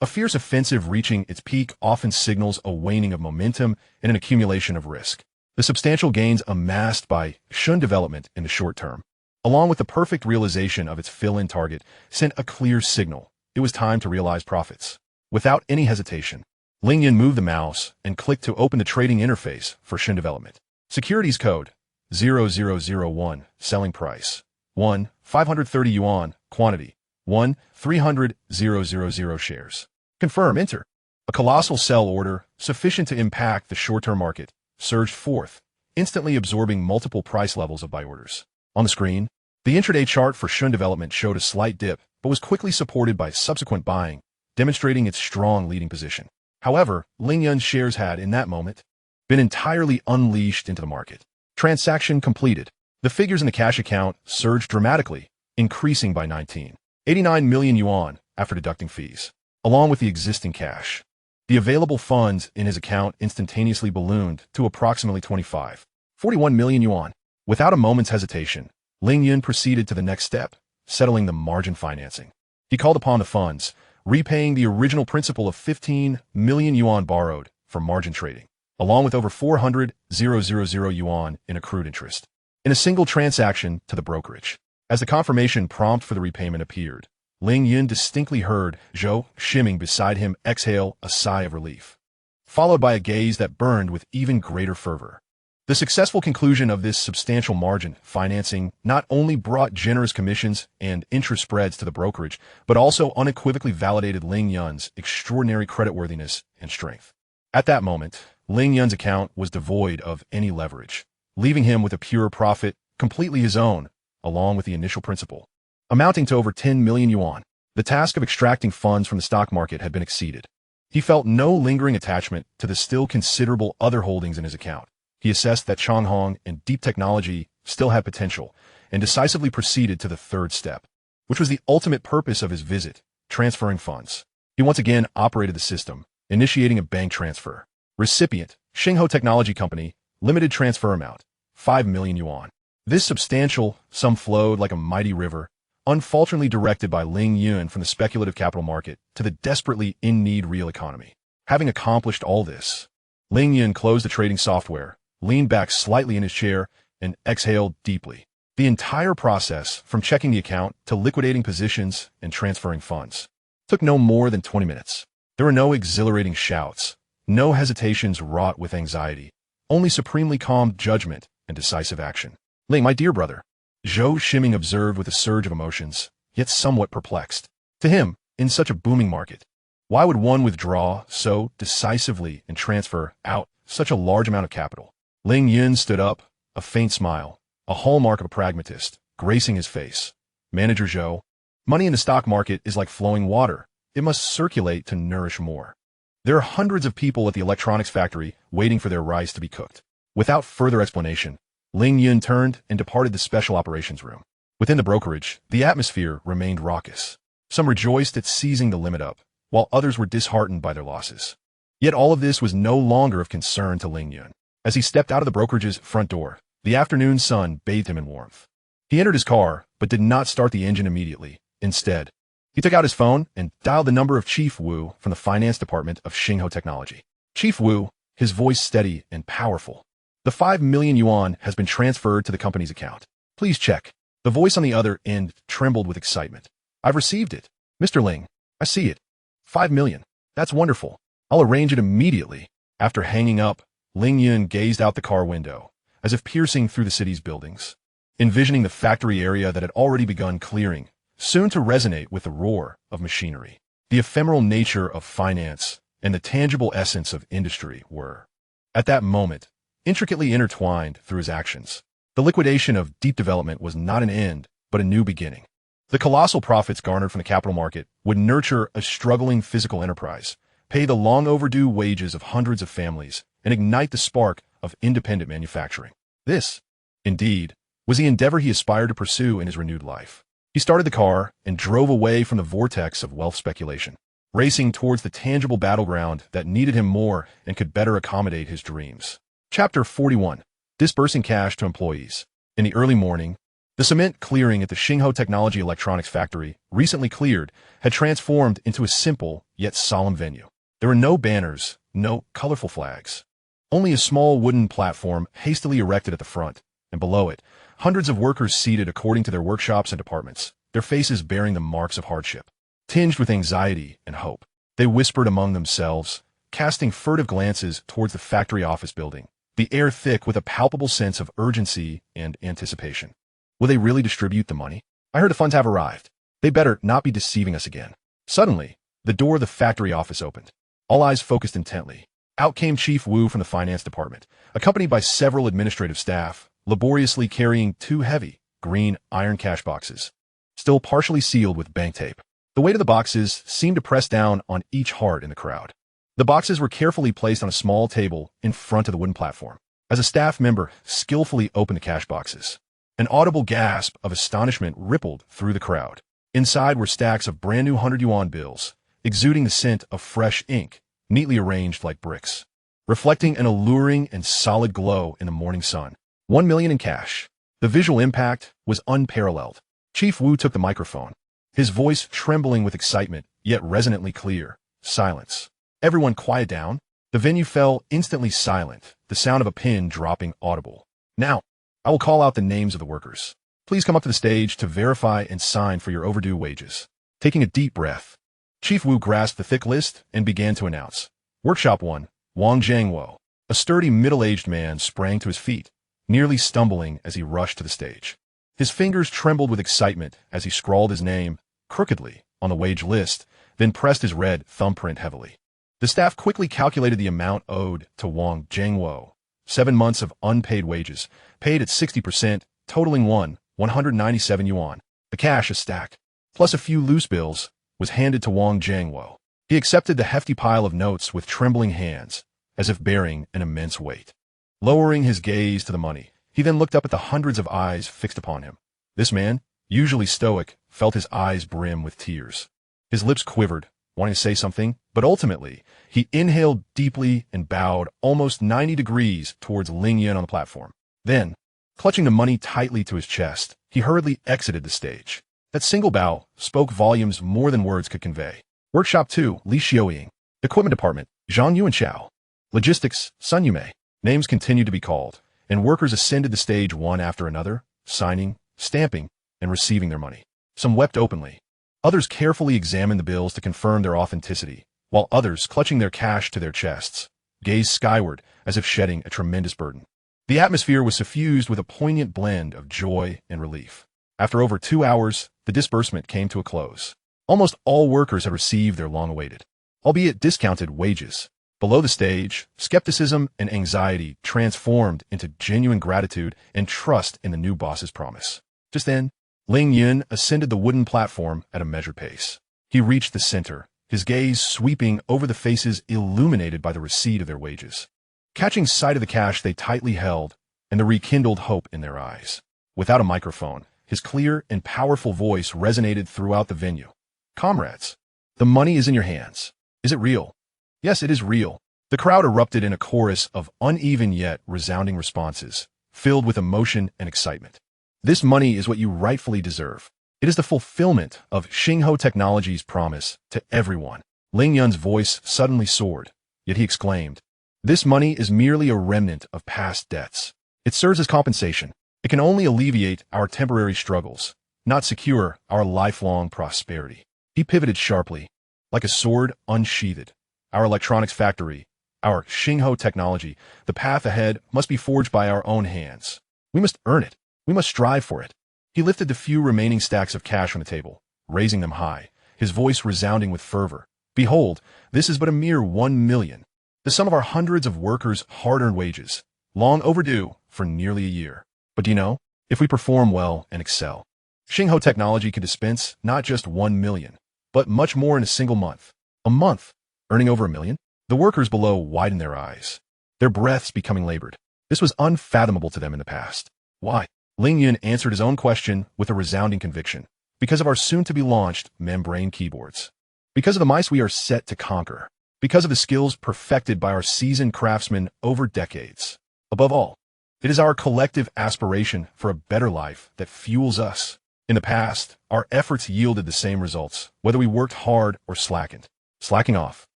A fierce offensive reaching its peak often signals a waning of momentum and an accumulation of risk. The substantial gains amassed by Shin Development in the short term, along with the perfect realization of its fill-in target, sent a clear signal. It was time to realize profits. Without any hesitation, Ling Yun moved the mouse and clicked to open the trading interface for Shin Development. Securities code 0001. Selling price 1, 530 yuan. Quantity 1, 300,000 shares. Confirm. Enter. A colossal sell order, sufficient to impact the short-term market, surged forth, instantly absorbing multiple price levels of buy orders. On the screen, The intraday chart for Shun Development showed a slight dip, but was quickly supported by subsequent buying, demonstrating its strong leading position. However, Ling Yun's shares had, in that moment, been entirely unleashed into the market. Transaction completed. The figures in the cash account surged dramatically, increasing by 19.89 million yuan after deducting fees, along with the existing cash. The available funds in his account instantaneously ballooned to approximately 25.41 million yuan. Without a moment's hesitation, Ling Yun proceeded to the next step, settling the margin financing. He called upon the funds, repaying the original principal of 15 million yuan borrowed for margin trading, along with over 400,000 yuan in accrued interest, in a single transaction to the brokerage. As the confirmation prompt for the repayment appeared, Ling Yun distinctly heard Zhou Shiming beside him exhale a sigh of relief, followed by a gaze that burned with even greater fervor. The successful conclusion of this substantial margin financing not only brought generous commissions and interest spreads to the brokerage, but also unequivocally validated Ling Yun's extraordinary creditworthiness and strength. At that moment, Ling Yun's account was devoid of any leverage, leaving him with a pure profit, completely his own, along with the initial principal, amounting to over 10 million yuan. The task of extracting funds from the stock market had been exceeded. He felt no lingering attachment to the still considerable other holdings in his account. He assessed that Changhong and Deep Technology still had potential, and decisively proceeded to the third step, which was the ultimate purpose of his visit, transferring funds. He once again operated the system, initiating a bank transfer. Recipient, Xingho Technology Company, limited transfer amount, 5 million yuan. This substantial sum flowed like a mighty river, unfalteringly directed by Ling Yun from the speculative capital market to the desperately in-need real economy. Having accomplished all this, Ling Yun closed the trading software, leaned back slightly in his chair, and exhaled deeply. The entire process, from checking the account to liquidating positions and transferring funds, took no more than 20 minutes. There were no exhilarating shouts, no hesitations wrought with anxiety, only supremely calm judgment and decisive action. Ling, my dear brother, Zhou Shiming observed with a surge of emotions, yet somewhat perplexed. To him, in such a booming market, why would one withdraw so decisively and transfer out such a large amount of capital? Ling Yun stood up, a faint smile, a hallmark of a pragmatist, gracing his face. Manager Zhou, money in the stock market is like flowing water. It must circulate to nourish more. There are hundreds of people at the electronics factory waiting for their rice to be cooked. Without further explanation, Ling Yun turned and departed the special operations room. Within the brokerage, the atmosphere remained raucous. Some rejoiced at seizing the limit up, while others were disheartened by their losses. Yet all of this was no longer of concern to Ling Yun. As he stepped out of the brokerage's front door, the afternoon sun bathed him in warmth. He entered his car, but did not start the engine immediately. Instead, he took out his phone and dialed the number of Chief Wu from the finance department of Xingho Technology. Chief Wu, his voice steady and powerful. The 5 million yuan has been transferred to the company's account. Please check. The voice on the other end trembled with excitement. I've received it. Mr. Ling, I see it. 5 million. That's wonderful. I'll arrange it immediately. After hanging up, Ling Yun gazed out the car window, as if piercing through the city's buildings, envisioning the factory area that had already begun clearing, soon to resonate with the roar of machinery. The ephemeral nature of finance and the tangible essence of industry were, at that moment, intricately intertwined through his actions. The liquidation of Deep Development was not an end, but a new beginning. The colossal profits garnered from the capital market would nurture a struggling physical enterprise, pay the long overdue wages of hundreds of families, and ignite the spark of independent manufacturing. This, indeed, was the endeavor he aspired to pursue in his renewed life. He started the car and drove away from the vortex of wealth speculation, racing towards the tangible battleground that needed him more and could better accommodate his dreams. Chapter 41. Disbursing cash to employees. In the early morning, the cement clearing at the Xingho Technology Electronics Factory, recently cleared, had transformed into a simple yet solemn venue. There were no banners, no colorful flags. Only a small wooden platform hastily erected at the front, and below it, hundreds of workers seated according to their workshops and departments, their faces bearing the marks of hardship. Tinged with anxiety and hope, they whispered among themselves, casting furtive glances towards the factory office building, the air thick with a palpable sense of urgency and anticipation. Will they really distribute the money? I heard the funds have arrived. They better not be deceiving us again. Suddenly, the door of the factory office opened. All eyes focused intently. Out came Chief Wu from the finance department, accompanied by several administrative staff, laboriously carrying two heavy, green iron cash boxes, still partially sealed with bank tape. The weight of the boxes seemed to press down on each heart in the crowd. The boxes were carefully placed on a small table in front of the wooden platform. As a staff member skillfully opened the cash boxes, an audible gasp of astonishment rippled through the crowd. Inside were stacks of brand new 100 yuan bills, exuding the scent of fresh ink, neatly arranged like bricks, reflecting an alluring and solid glow in the morning sun. 1 million in cash. The visual impact was unparalleled. Chief Wu took the microphone, his voice trembling with excitement, yet resonantly clear. Silence. Everyone quiet down. The venue fell instantly silent, the sound of a pin dropping audible. Now, I will call out the names of the workers. Please come up to the stage to verify and sign for your overdue wages. Taking a deep breath, Chief Wu grasped the thick list and began to announce. Workshop 1, Wang Jiangwo. A sturdy middle-aged man sprang to his feet, nearly stumbling as he rushed to the stage. His fingers trembled with excitement as he scrawled his name, crookedly, on the wage list, then pressed his red thumbprint heavily. The staff quickly calculated the amount owed to Wang Jiangwo. 7 months of unpaid wages, paid at 60%, totaling 197 yuan. The cash, a stack, plus a few loose bills, was handed to Wang Jiangwo. He accepted the hefty pile of notes with trembling hands, as if bearing an immense weight. Lowering his gaze to the money, he then looked up at the hundreds of eyes fixed upon him. This man, usually stoic, felt his eyes brim with tears. His lips quivered, wanting to say something, but ultimately, he inhaled deeply and bowed almost 90 degrees towards Ling Yun on the platform. Then, clutching the money tightly to his chest, he hurriedly exited the stage. That single bow spoke volumes more than words could convey. Workshop 2, Li Xiaoying. Equipment Department, Zhang Yuanchao. Logistics, Sun Yumei. Names continued to be called, and workers ascended the stage one after another, signing, stamping, and receiving their money. Some wept openly. Others carefully examined the bills to confirm their authenticity, while others, clutching their cash to their chests, gazed skyward as if shedding a tremendous burden. The atmosphere was suffused with a poignant blend of joy and relief. After over 2 hours, the disbursement came to a close. Almost all workers had received their long-awaited, albeit discounted, wages. Below the stage, skepticism and anxiety transformed into genuine gratitude and trust in the new boss's promise. Just then, Ling Yun ascended the wooden platform at a measured pace. He reached the center, his gaze sweeping over the faces illuminated by the receipt of their wages. Catching sight of the cash they tightly held and the rekindled hope in their eyes. Without a microphone, his clear and powerful voice resonated throughout the venue. Comrades, the money is in your hands. Is it real? Yes, it is real. The crowd erupted in a chorus of uneven yet resounding responses, filled with emotion and excitement. This money is what you rightfully deserve. It is the fulfillment of Xingho Technology's promise to everyone. Ling Yun's voice suddenly soared, yet he exclaimed, "This money is merely a remnant of past debts. It serves as compensation. It can only alleviate our temporary struggles, not secure our lifelong prosperity." He pivoted sharply, like a sword unsheathed. Our electronics factory, our Xingho Technology, the path ahead must be forged by our own hands. We must earn it. We must strive for it. He lifted the few remaining stacks of cash on the table, raising them high, his voice resounding with fervor. Behold, this is but a mere 1 million, the sum of our hundreds of workers' hard-earned wages, long overdue for nearly a year. But do you know, if we perform well and excel, Xingho Technology can dispense not just 1 million, but much more in a single month. A month, earning over 1 million? The workers below widened their eyes, their breaths becoming labored. This was unfathomable to them in the past. Why? Ling Yun answered his own question with a resounding conviction. Because of our soon-to-be-launched membrane keyboards. Because of the mice we are set to conquer. Because of the skills perfected by our seasoned craftsmen over decades. Above all, it is our collective aspiration for a better life that fuels us. In the past, our efforts yielded the same results, whether we worked hard or slackened. Slacking off,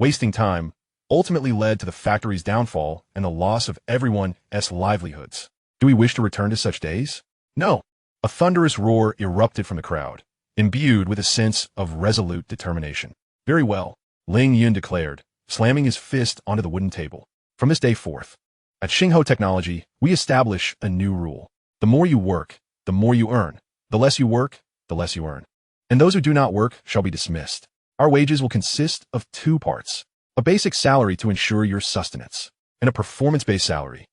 wasting time, ultimately led to the factory's downfall and the loss of everyone's livelihoods. Do we wish to return to such days? No. A thunderous roar erupted from the crowd, imbued with a sense of resolute determination. Very well, Ling Yun declared, slamming his fist onto the wooden table. From this day forth, at Xingho Technology, we establish a new rule. The more you work, the more you earn. The less you work, the less you earn. And those who do not work shall be dismissed. Our wages will consist of 2 parts. A basic salary to ensure your sustenance, and a performance-based salary,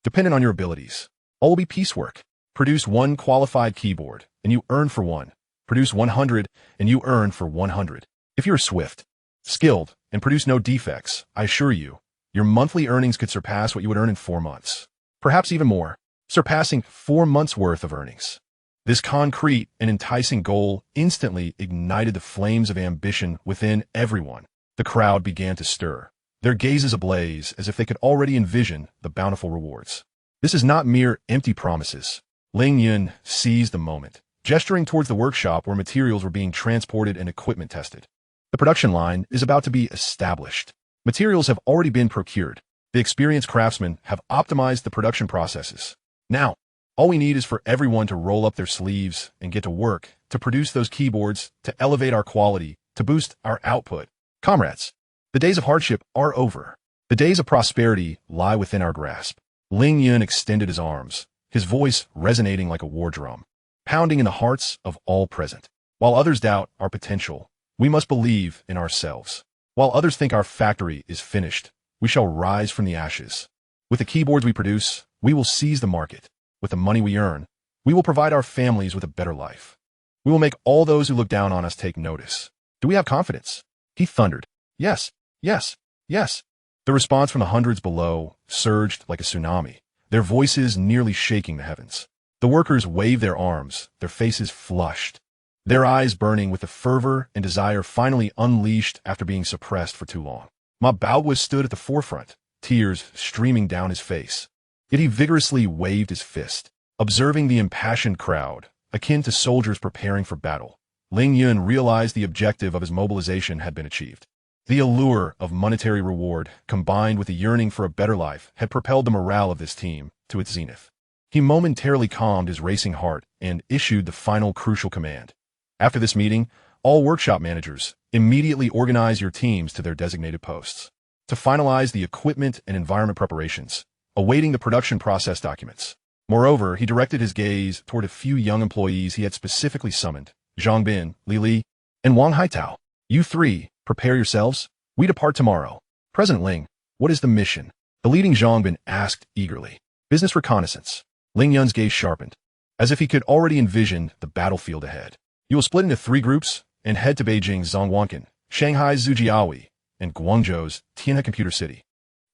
dependent on your abilities. All will be piecework, Produce one qualified keyboard, and you earn for one. Produce 100, and you earn for 100. If you're swift, skilled, and produce no defects, I assure you, your monthly earnings could surpass what you would earn in 4 months. Perhaps even more, surpassing 4 months' worth of earnings. This concrete and enticing goal instantly ignited the flames of ambition within everyone. The crowd began to stir, their gazes ablaze as if they could already envision the bountiful rewards. This is not mere empty promises. Ling Yun seized the moment, gesturing towards the workshop where materials were being transported and equipment tested. The production line is about to be established. Materials have already been procured. The experienced craftsmen have optimized the production processes. Now, all we need is for everyone to roll up their sleeves and get to work, to produce those keyboards, to elevate our quality, to boost our output. Comrades, the days of hardship are over. The days of prosperity lie within our grasp. Ling Yun extended his arms, his voice resonating like a war drum, pounding in the hearts of all present. While others doubt our potential, we must believe in ourselves. While others think our factory is finished, we shall rise from the ashes. With the keyboards we produce, we will seize the market. With the money we earn, we will provide our families with a better life. We will make all those who look down on us take notice. Do we have confidence? He thundered. Yes, yes, yes. The response from the hundreds below surged like a tsunami, their voices nearly shaking the heavens. The workers waved their arms, their faces flushed, their eyes burning with the fervor and desire finally unleashed after being suppressed for too long. Ma Baoguo stood at the forefront, tears streaming down his face. Yet he vigorously waved his fist, observing the impassioned crowd, akin to soldiers preparing for battle. Ling Yun realized the objective of his mobilization had been achieved. The allure of monetary reward, combined with the yearning for a better life, had propelled the morale of this team to its zenith. He momentarily calmed his racing heart and issued the final crucial command. After this meeting, all workshop managers, immediately organize your teams to their designated posts. To finalize the equipment and environment preparations, awaiting the production process documents. Moreover, he directed his gaze toward a few young employees he had specifically summoned, Zhang Bin, Li Li, and Wang Haitao. You three, prepare yourselves. We depart tomorrow. President Ling, what is the mission? The leading Zhang Bin asked eagerly. Business reconnaissance. Ling Yun's gaze sharpened, as if he could already envision the battlefield ahead. You will split into 3 groups and head to Beijing's Zhongwankan, Shanghai's Zhujiaoui, and Guangzhou's Tianhe Computer City.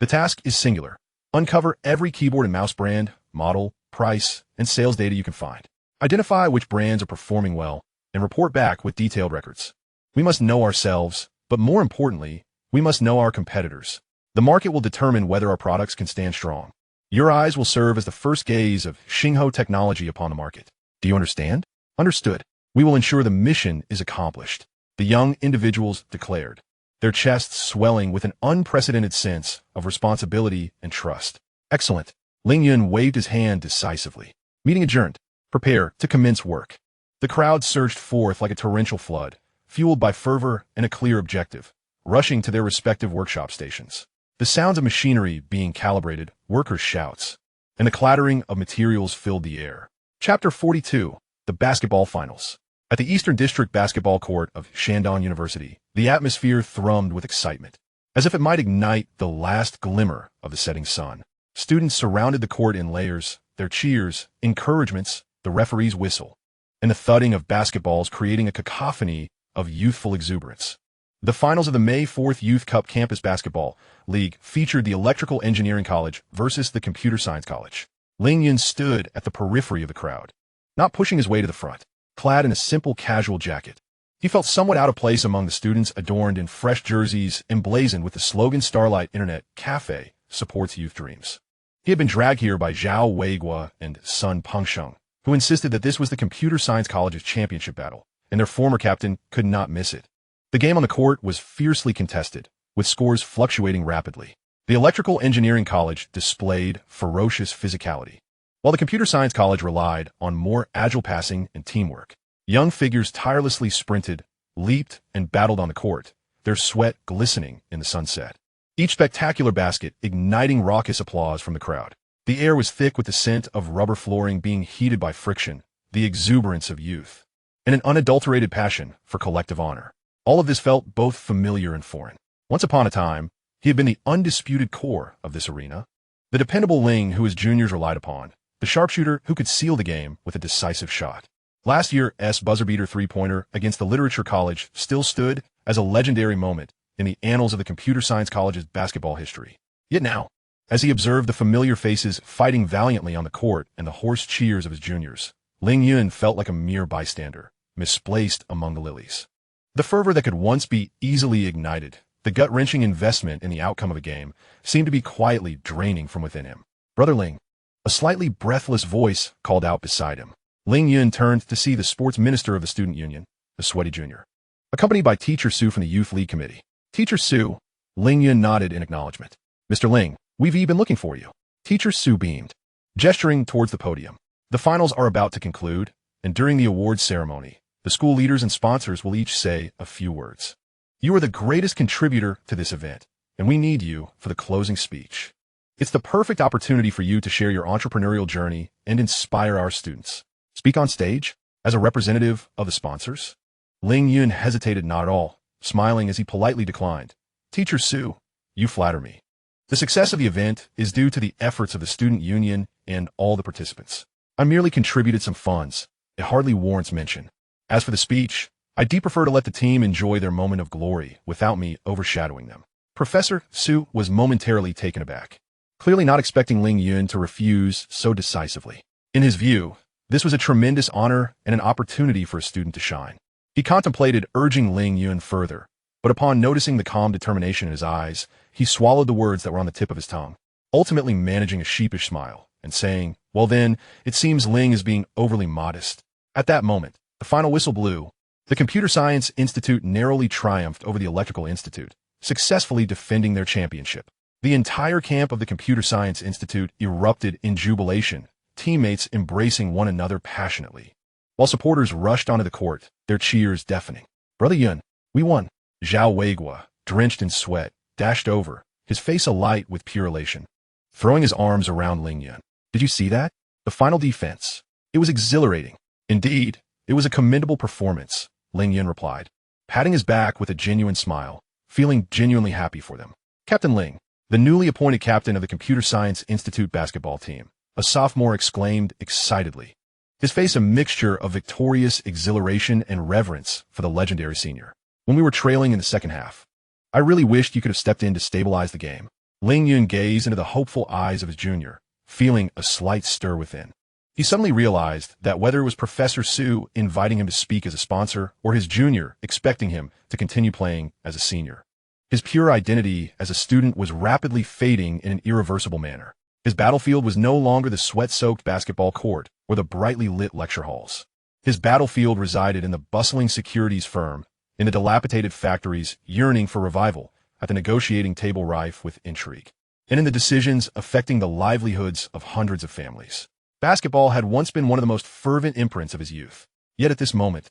The task is singular. Uncover every keyboard and mouse brand, model, price, and sales data you can find. Identify which brands are performing well, and report back with detailed records. We must know ourselves, but more importantly, we must know our competitors. The market will determine whether our products can stand strong. Your eyes will serve as the first gaze of Xingho technology upon the market. Do you understand? Understood. We will ensure the mission is accomplished, the young individuals declared, their chests swelling with an unprecedented sense of responsibility and trust. Excellent. Ling Yun waved his hand decisively. Meeting adjourned. Prepare to commence work. The crowd surged forth like a torrential flood, fueled by fervor and a clear objective, rushing to their respective workshop stations. The sounds of machinery being calibrated, workers' shouts, and the clattering of materials filled the air. Chapter 42. The Basketball Finals. At the Eastern District Basketball Court of Shandong University, the atmosphere thrummed with excitement, as if it might ignite the last glimmer of the setting sun. Students surrounded the court in layers, their cheers, encouragements, the referee's whistle, and the thudding of basketballs creating a cacophony of youthful exuberance. The finals of the May 4th Youth Cup Campus Basketball League featured the Electrical Engineering College versus the Computer Science College. Ling Yun stood at the periphery of the crowd, not pushing his way to the front, clad in a simple casual jacket. He felt somewhat out of place among the students adorned in fresh jerseys emblazoned with the slogan Starlight Internet Cafe supports youth dreams. He had been dragged here by Zhao Weiguo and Sun Pengsheng, who insisted that this was the Computer Science College's championship battle, and their former captain could not miss it. The game on the court was fiercely contested, with scores fluctuating rapidly. The Electrical Engineering College displayed ferocious physicality, while the Computer Science College relied on more agile passing and teamwork. Young figures tirelessly sprinted, leaped, and battled on the court, their sweat glistening in the sunset. Each spectacular basket igniting raucous applause from the crowd. The air was thick with the scent of rubber flooring being heated by friction, the exuberance of youth, and an unadulterated passion for collective honor. All of this felt both familiar and foreign. Once upon a time, he had been the undisputed core of this arena, the dependable Ling who his juniors relied upon, the sharpshooter who could seal the game with a decisive shot. Last year's buzzer-beater three-pointer against the Literature College still stood as a legendary moment in the annals of the Computer Science College's basketball history. Yet now, as he observed the familiar faces fighting valiantly on the court and the hoarse cheers of his juniors, Ling Yun felt like a mere bystander, misplaced among the lilies. The fervor that could once be easily ignited, the gut-wrenching investment in the outcome of a game, seemed to be quietly draining from within him. "Brother Ling," a slightly breathless voice called out beside him. Ling Yun turned to see the sports minister of the student union, the sweaty junior, accompanied by Teacher Su from the Youth League Committee. "Teacher Su," Ling Yun nodded in acknowledgement. "Mr. Ling, we've been looking for you." Teacher Su beamed, gesturing towards the podium. The finals are about to conclude, and during the awards ceremony, the school leaders and sponsors will each say a few words. You are the greatest contributor to this event, and we need you for the closing speech. It's the perfect opportunity for you to share your entrepreneurial journey and inspire our students. Speak on stage as a representative of the sponsors. Ling Yun hesitated not at all, smiling as he politely declined. "Teacher Su, you flatter me. The success of the event is due to the efforts of the student union and all the participants. I merely contributed some funds. It hardly warrants mention. As for the speech, I'd prefer to let the team enjoy their moment of glory without me overshadowing them." Professor Su was momentarily taken aback, clearly not expecting Ling Yun to refuse so decisively. In his view, this was a tremendous honor and an opportunity for a student to shine. He contemplated urging Ling Yun further, but upon noticing the calm determination in his eyes, he swallowed the words that were on the tip of his tongue, ultimately managing a sheepish smile and saying, "Well then, it seems Ling is being overly modest." At that moment, the final whistle blew. The Computer Science Institute narrowly triumphed over the Electrical Institute, successfully defending their championship. The entire camp of the Computer Science Institute erupted in jubilation, teammates embracing one another passionately, while supporters rushed onto the court, their cheers deafening. "Brother Yun, we won." Zhao Weiguo, drenched in sweat, dashed over, his face alight with pure elation, throwing his arms around Ling Yun. "Did you see that? The final defense. It was exhilarating." "Indeed, it was a commendable performance," Ling Yun replied, patting his back with a genuine smile, feeling genuinely happy for them. Captain Ling, the newly appointed captain of the Computer Science Institute basketball team, a sophomore exclaimed excitedly, his face a mixture of victorious exhilaration and reverence for the legendary senior. "When we were trailing in the second half, I really wished you could have stepped in to stabilize the game." Ling Yun gazed into the hopeful eyes of his junior, feeling a slight stir within. He suddenly realized that whether it was Professor Su inviting him to speak as a sponsor or his junior expecting him to continue playing as a senior, his pure identity as a student was rapidly fading in an irreversible manner. His battlefield was no longer the sweat-soaked basketball court or the brightly lit lecture halls. His battlefield resided in the bustling securities firm, in the dilapidated factories yearning for revival, at the negotiating table rife with intrigue, and in the decisions affecting the livelihoods of hundreds of families. Basketball had once been one of the most fervent imprints of his youth. Yet at this moment,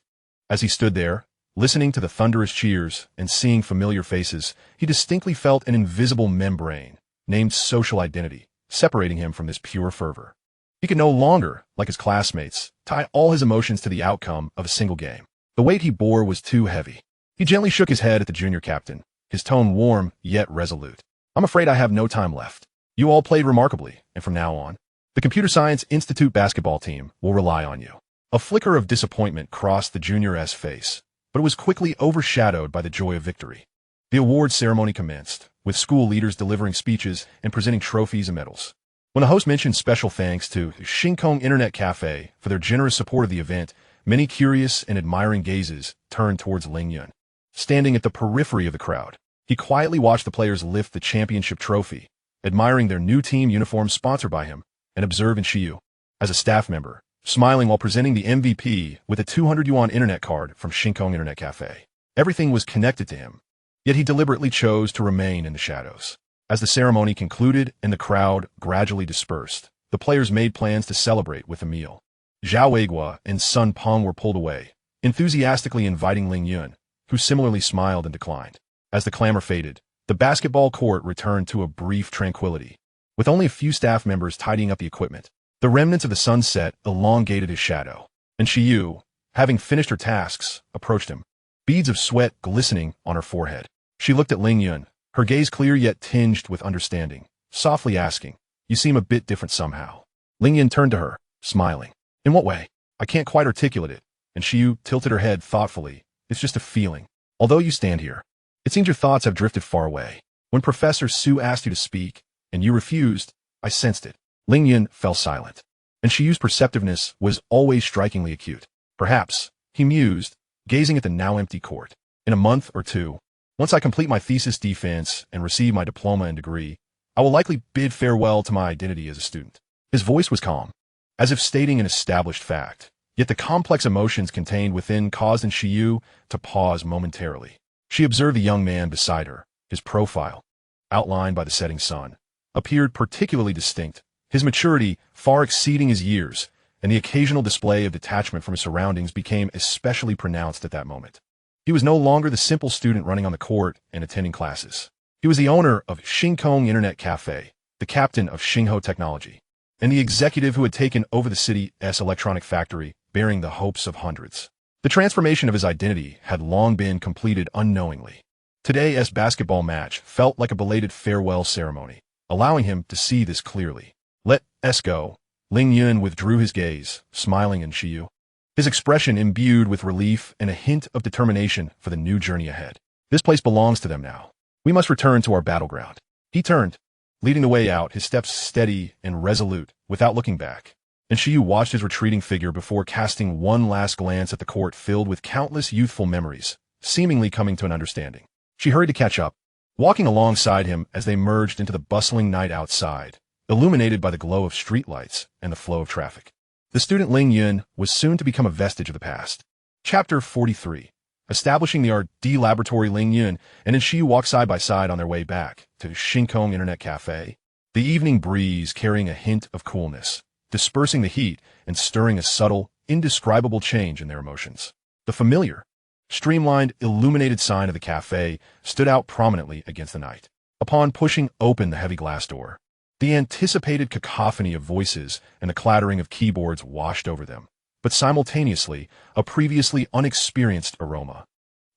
as he stood there, listening to the thunderous cheers and seeing familiar faces, he distinctly felt an invisible membrane, named social identity, separating him from this pure fervor. He could no longer, like his classmates, tie all his emotions to the outcome of a single game. The weight he bore was too heavy. He gently shook his head at the junior captain, his tone warm yet resolute. "I'm afraid I have no time left. You all played remarkably, and from now on, the Computer Science Institute basketball team will rely on you." A flicker of disappointment crossed the junior's face, but it was quickly overshadowed by the joy of victory. The awards ceremony commenced, with school leaders delivering speeches and presenting trophies and medals. When the host mentioned special thanks to Shinkong Internet Cafe for their generous support of the event, many curious and admiring gazes turned towards Ling Yun. Standing at the periphery of the crowd, he quietly watched the players lift the championship trophy, admiring their new team uniforms sponsored by him, and observing Shiyu, as a staff member, smiling while presenting the MVP with a 200 yuan internet card from Shinkong Internet Cafe. Everything was connected to him, yet he deliberately chose to remain in the shadows. As the ceremony concluded and the crowd gradually dispersed, the players made plans to celebrate with a meal. Zhao Weiguo and Sun Peng were pulled away, enthusiastically inviting Ling Yun, who similarly smiled and declined. As the clamor faded, the basketball court returned to a brief tranquility, with only a few staff members tidying up the equipment. The remnants of the sunset elongated his shadow, and Shiyu, having finished her tasks, approached him, beads of sweat glistening on her forehead. She looked at Ling Yun, her gaze clear yet tinged with understanding, softly asking, "You seem a bit different somehow." Ling Yun turned to her, smiling. In what way? I can't quite articulate it. And Shiyu tilted her head thoughtfully. It's just a feeling. Although you stand here, it seems your thoughts have drifted far away. When Professor Su asked you to speak, and you refused, I sensed it. Ling Yun fell silent. And Shiyu's perceptiveness was always strikingly acute. Perhaps, he mused, gazing at the now empty court. In a month or two, once I complete my thesis defense and receive my diploma and degree, I will likely bid farewell to my identity as a student. His voice was calm, as if stating an established fact. Yet the complex emotions contained within caused Shiyu to pause momentarily. She observed the young man beside her. His profile, outlined by the setting sun, appeared particularly distinct, his maturity far exceeding his years, and the occasional display of detachment from his surroundings became especially pronounced at that moment. He was no longer the simple student running on the court and attending classes. He was the owner of Xingkong Internet Cafe, the captain of Xingho Technology, and the executive who had taken over the city's electronic factory, bearing the hopes of hundreds. The transformation of his identity had long been completed unknowingly. Today's basketball match felt like a belated farewell ceremony, allowing him to see this clearly. Let us go. Ling Yun withdrew his gaze, smiling at Shiyu, his expression imbued with relief and a hint of determination for the new journey ahead. This place belongs to them now. We must return to our battleground. He turned, leading the way out, his steps steady and resolute, without looking back. And Shiyu watched his retreating figure before casting one last glance at the court filled with countless youthful memories, seemingly coming to an understanding. She hurried to catch up, walking alongside him as they merged into the bustling night outside, illuminated by the glow of streetlights and the flow of traffic. The student Ling Yun was soon to become a vestige of the past. Chapter 43. Establishing the R&D laboratory. Ling Yun and Shiyu walked side by side on their way back to Xingkong Internet Cafe, the evening breeze carrying a hint of coolness, dispersing the heat and stirring a subtle, indescribable change in their emotions. The familiar, streamlined, illuminated sign of the cafe stood out prominently against the night. Upon pushing open the heavy glass door, the anticipated cacophony of voices and the clattering of keyboards washed over them, but simultaneously a previously unexperienced aroma,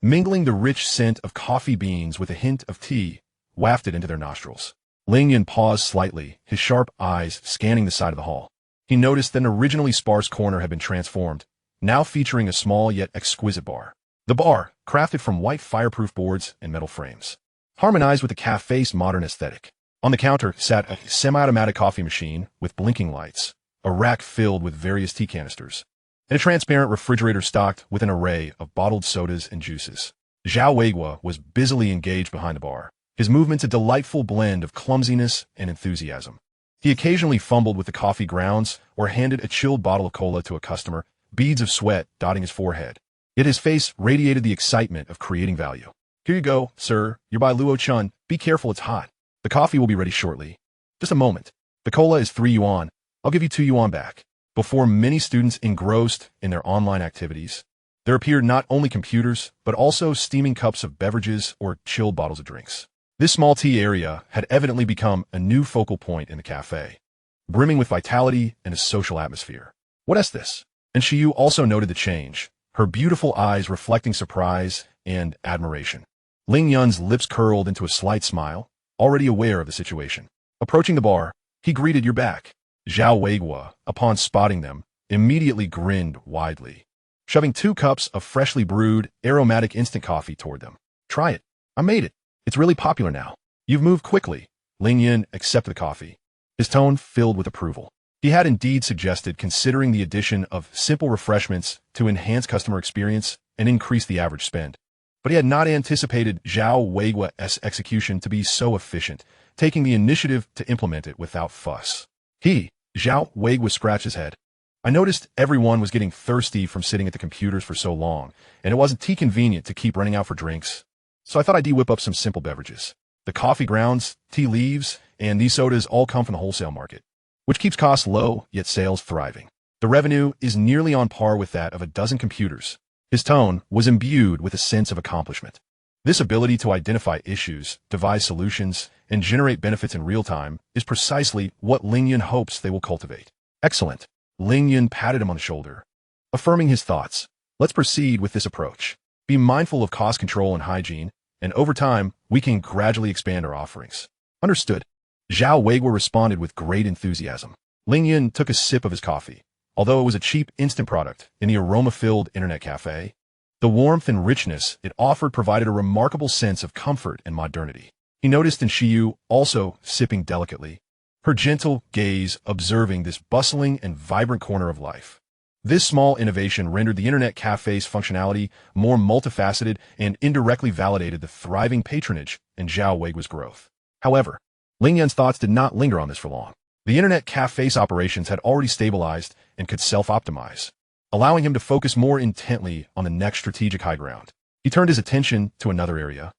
mingling the rich scent of coffee beans with a hint of tea, wafted into their nostrils. Ling Yun paused slightly, his sharp eyes scanning the side of the hall. He noticed that an originally sparse corner had been transformed, now featuring a small yet exquisite bar. The bar, crafted from white fireproof boards and metal frames, harmonized with the cafe's modern aesthetic. On the counter sat a semi-automatic coffee machine with blinking lights, a rack filled with various tea canisters, and a transparent refrigerator stocked with an array of bottled sodas and juices. Zhao Weiguo was busily engaged behind the bar, his movements a delightful blend of clumsiness and enthusiasm. He occasionally fumbled with the coffee grounds or handed a chilled bottle of cola to a customer, beads of sweat dotting his forehead. Yet his face radiated the excitement of creating value. Here you go, sir. You're by Luo Chun. Be careful, it's hot. The coffee will be ready shortly. Just a moment. The cola is 3 yuan. I'll give you 2 yuan back. Before many students engrossed in their online activities, there appeared not only computers, but also steaming cups of beverages or chilled bottles of drinks. This small tea area had evidently become a new focal point in the cafe, brimming with vitality and a social atmosphere. What is this? And Shiyu also noted the change, her beautiful eyes reflecting surprise and admiration. Ling Yun's lips curled into a slight smile, already aware of the situation. Approaching the bar, he greeted, "You're back." Zhao Weiguo, upon spotting them, immediately grinned widely, shoving 2 cups of freshly brewed, aromatic instant coffee toward them. "Try it. I made it. It's really popular now." "You've moved quickly." Ling Yun accepted the coffee, his tone filled with approval. He had indeed suggested considering the addition of simple refreshments to enhance customer experience and increase the average spend. But he had not anticipated Zhao Weiguo's execution to be so efficient, taking the initiative to implement it without fuss. Zhao Weiguo scratched his head. "I noticed everyone was getting thirsty from sitting at the computers for so long, and it wasn't too convenient to keep running out for drinks. So I thought I'd whip up some simple beverages. The coffee grounds, tea leaves, and these sodas all come from the wholesale market, which keeps costs low, yet sales thriving. The revenue is nearly on par with that of a dozen computers." His tone was imbued with a sense of accomplishment. This ability to identify issues, devise solutions, and generate benefits in real time is precisely what Ling Yun hopes they will cultivate. "Excellent." Ling Yun patted him on the shoulder, affirming his thoughts. "Let's proceed with this approach. Be mindful of cost control and hygiene, and over time, we can gradually expand our offerings." "Understood." Zhao Weiguo responded with great enthusiasm. Ling Yun took a sip of his coffee. Although it was a cheap instant product in the aroma-filled internet cafe, the warmth and richness it offered provided a remarkable sense of comfort and modernity. He noticed in Shiyu also sipping delicately, her gentle gaze observing this bustling and vibrant corner of life. This small innovation rendered the internet cafe's functionality more multifaceted and indirectly validated the thriving patronage in Zhao Weigua's growth. However, Ling Yun's thoughts did not linger on this for long. The internet cafe's operations had already stabilized and could self-optimize, allowing him to focus more intently on the next strategic high ground. He turned his attention to another area,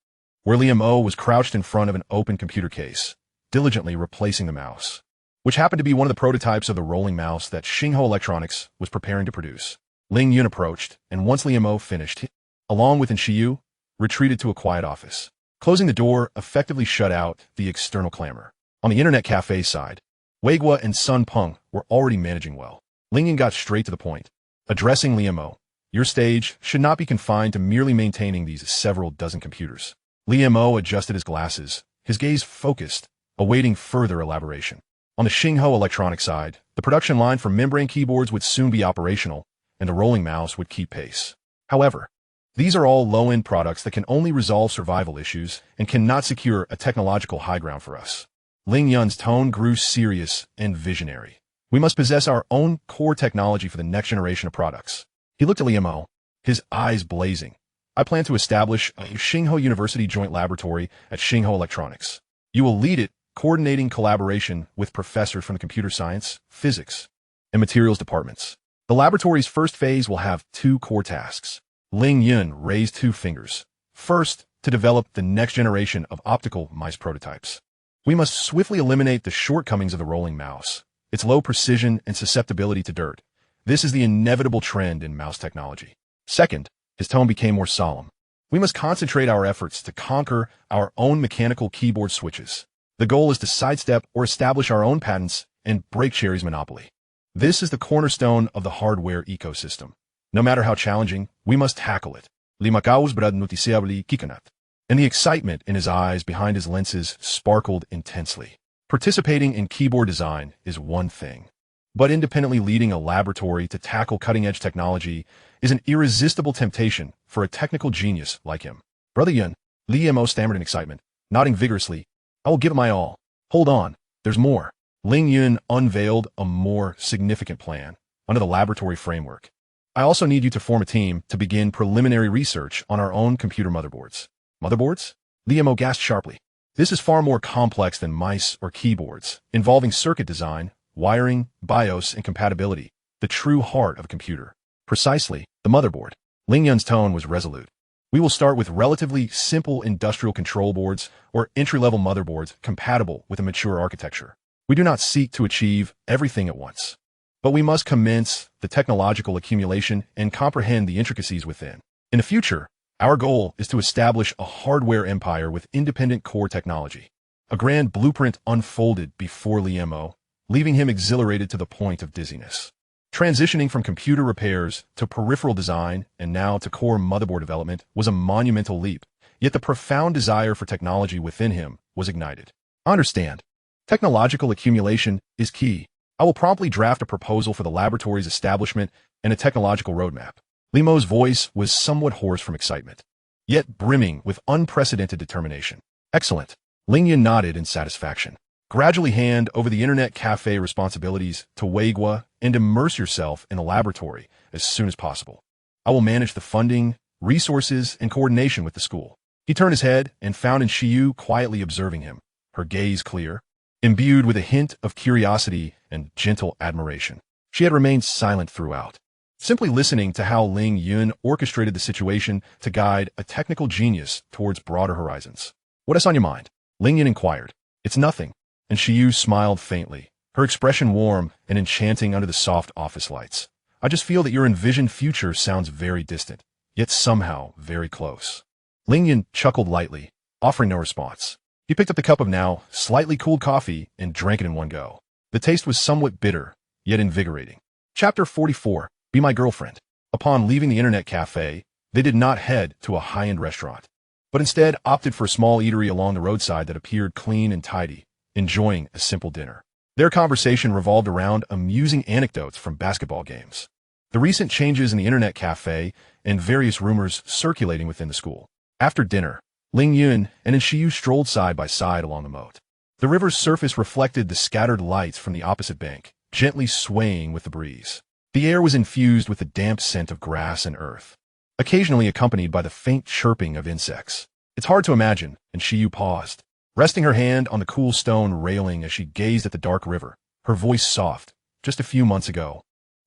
where Liam O was crouched in front of an open computer case, diligently replacing the mouse, which happened to be one of the prototypes of the rolling mouse that Xinghe Electronics was preparing to produce. Ling Yun approached, and once Liam O finished, he, along with Shiyu, retreated to a quiet office. Closing the door effectively shut out the external clamor. On the internet cafe side, Weigua and Sun Peng were already managing well. Ling Yun got straight to the point, addressing Liam O. Your stage should not be confined to merely maintaining these several dozen computers. Liam O adjusted his glasses, his gaze focused, awaiting further elaboration. On the Xinghe Electronics side, the production line for membrane keyboards would soon be operational, and the rolling mouse would keep pace. However, these are all low-end products that can only resolve survival issues and cannot secure a technological high ground for us. Ling Yun's tone grew serious and visionary. We must possess our own core technology for the next generation of products. He looked at Liam O, his eyes blazing. I plan to establish a Xinghe University joint laboratory at Xinghe Electronics. You will lead it, coordinating collaboration with professors from the computer science, physics, and materials departments. The laboratory's first phase will have two core tasks. Ling Yun raised two fingers. First, to develop the next generation of optical mice prototypes. We must swiftly eliminate the shortcomings of the rolling mouse, its low precision and susceptibility to dirt. This is the inevitable trend in mouse technology. Second, his tone became more solemn. We must concentrate our efforts to conquer our own mechanical keyboard switches. The goal is to sidestep or establish our own patents and break Cherry's monopoly. This is the cornerstone of the hardware ecosystem. No matter how challenging, we must tackle it. Limakaus brad noticiably kikanat. And the excitement in his eyes behind his lenses sparkled intensely. Participating in keyboard design is one thing, but independently leading a laboratory to tackle cutting-edge technology is an irresistible temptation for a technical genius like him. Brother Yun, Liam O stammered in excitement, nodding vigorously. I will give it my all. Hold on, there's more. Ling Yun unveiled a more significant plan under the laboratory framework. I also need you to form a team to begin preliminary research on our own computer motherboards. Motherboards? Liam O gasped sharply. This is far more complex than mice or keyboards, involving circuit design, wiring, BIOS, and compatibility, the true heart of a computer. Precisely, the motherboard. Ling Yun's tone was resolute. We will start with relatively simple industrial control boards or entry-level motherboards compatible with a mature architecture. We do not seek to achieve everything at once, but we must commence the technological accumulation and comprehend the intricacies within. In the future, our goal is to establish a hardware empire with independent core technology. A grand blueprint unfolded before Liam O, leaving him exhilarated to the point of dizziness. Transitioning from computer repairs to peripheral design and now to core motherboard development was a monumental leap, yet the profound desire for technology within him was ignited. Understand, technological accumulation is key. I will promptly draft a proposal for the laboratory's establishment and a technological roadmap. Limo's voice was somewhat hoarse from excitement, yet brimming with unprecedented determination. Excellent. Ling Yun nodded in satisfaction. Gradually hand over the internet cafe responsibilities to Weigua and immerse yourself in the laboratory as soon as possible. I will manage the funding, resources, and coordination with the school. He turned his head and found Shiyu quietly observing him, her gaze clear, imbued with a hint of curiosity and gentle admiration. She had remained silent throughout, simply listening to how Ling Yun orchestrated the situation to guide a technical genius towards broader horizons. What is on your mind? Ling Yun inquired. It's nothing. And Shiyu smiled faintly, her expression warm and enchanting under the soft office lights. I just feel that your envisioned future sounds very distant, yet somehow very close. Ling Yun chuckled lightly, offering no response. He picked up the cup of now slightly cooled coffee and drank it in one go. The taste was somewhat bitter, yet invigorating. Chapter 44, Be My Girlfriend. Upon leaving the internet cafe, they did not head to a high-end restaurant, but instead opted for a small eatery along the roadside that appeared clean and tidy, enjoying a simple dinner. Their conversation revolved around amusing anecdotes from basketball games, the recent changes in the internet cafe, and various rumors circulating within the school. After dinner, Ling Yun and Shiyu strolled side by side along the moat. The river's surface reflected the scattered lights from the opposite bank, gently swaying with the breeze. The air was infused with the damp scent of grass and earth, occasionally accompanied by the faint chirping of insects. It's hard to imagine, and Shiyu paused, resting her hand on the cool stone railing as she gazed at the dark river, her voice soft. Just a few months ago,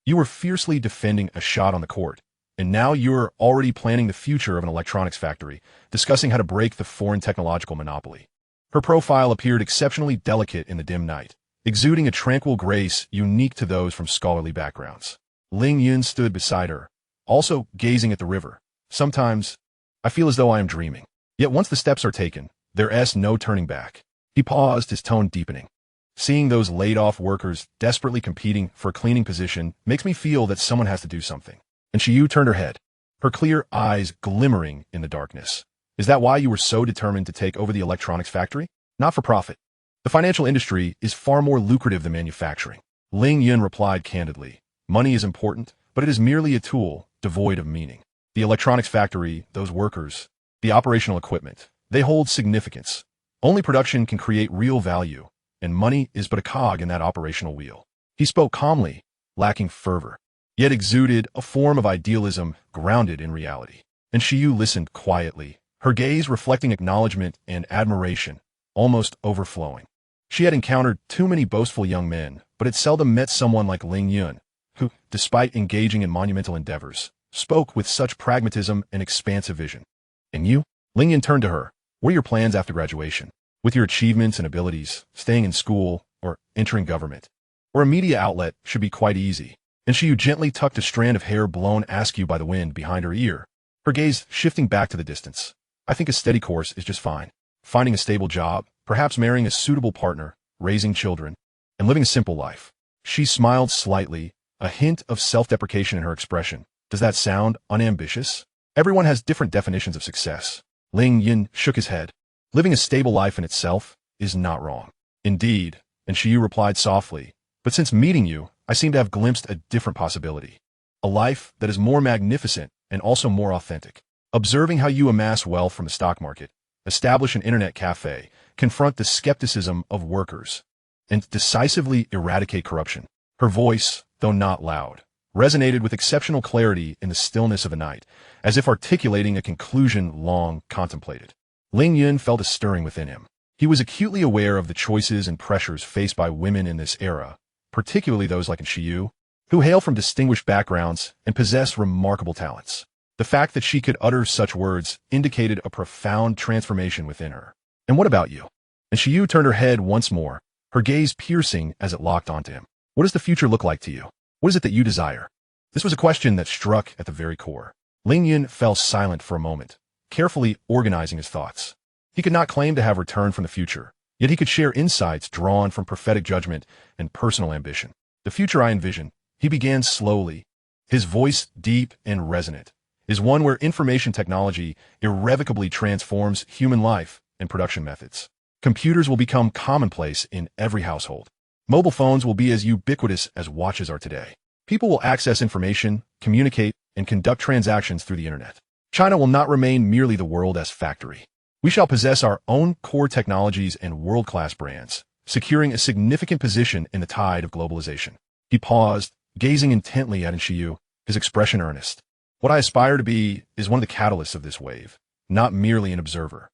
you were fiercely defending a shot on the court, and now you're already planning the future of an electronics factory, discussing how to break the foreign technological monopoly. Her profile appeared exceptionally delicate in the dim night, exuding a tranquil grace unique to those from scholarly backgrounds. Ling Yun stood beside her, also gazing at the river. Sometimes, I feel as though I am dreaming. Yet once the steps are taken, there's no turning back. He paused, his tone deepening. Seeing those laid-off workers desperately competing for a cleaning position makes me feel that someone has to do something. And Shiyu turned her head, her clear eyes glimmering in the darkness. Is that why you were so determined to take over the electronics factory? Not for profit. The financial industry is far more lucrative than manufacturing. Ling Yun replied candidly. Money is important, but it is merely a tool, devoid of meaning. The electronics factory, those workers, the operational equipment, they hold significance. Only production can create real value, and money is but a cog in that operational wheel. He spoke calmly, lacking fervor, yet exuded a form of idealism grounded in reality. And Shiyu listened quietly, her gaze reflecting acknowledgement and admiration, almost overflowing. She had encountered too many boastful young men, but had seldom met someone like Ling Yun, who, despite engaging in monumental endeavors, spoke with such pragmatism and expansive vision. And you? Ling Yun turned to her. What are your plans after graduation? With your achievements and abilities, staying in school, or entering government, or a media outlet should be quite easy. And Shiyu gently tucked a strand of hair blown askew by the wind behind her ear, her gaze shifting back to the distance. I think a steady course is just fine. Finding a stable job, perhaps marrying a suitable partner, raising children, and living a simple life. She smiled slightly, a hint of self-deprecation in her expression. Does that sound unambitious? Everyone has different definitions of success. Ling Yun shook his head. Living a stable life in itself is not wrong. Indeed, and Shiyu replied softly, but since meeting you, I seem to have glimpsed a different possibility. A life that is more magnificent and also more authentic. Observing how you amass wealth from the stock market, establish an internet cafe, confront the skepticism of workers, and decisively eradicate corruption. Her voice, though not loud, resonated with exceptional clarity in the stillness of the night, as if articulating a conclusion long contemplated. Ling Yun felt a stirring within him. He was acutely aware of the choices and pressures faced by women in this era, particularly those like Shiyu, who hail from distinguished backgrounds and possess remarkable talents. The fact that she could utter such words indicated a profound transformation within her. And what about you? And Shiyu turned her head once more, her gaze piercing as it locked onto him. What does the future look like to you? What is it that you desire? This was a question that struck at the very core. Ling Yun fell silent for a moment, carefully organizing his thoughts. He could not claim to have returned from the future, yet he could share insights drawn from prophetic judgment and personal ambition. The future I envision, he began slowly, his voice deep and resonant, is one where information technology irrevocably transforms human life and production methods. Computers will become commonplace in every household. Mobile phones will be as ubiquitous as watches are today. People will access information, communicate, and conduct transactions through the internet. China will not remain merely the world as factory. We shall possess our own core technologies and world-class brands, securing a significant position in the tide of globalization. He paused, gazing intently at Shiyu, his expression earnest. What I aspire to be is one of the catalysts of this wave, not merely an observer.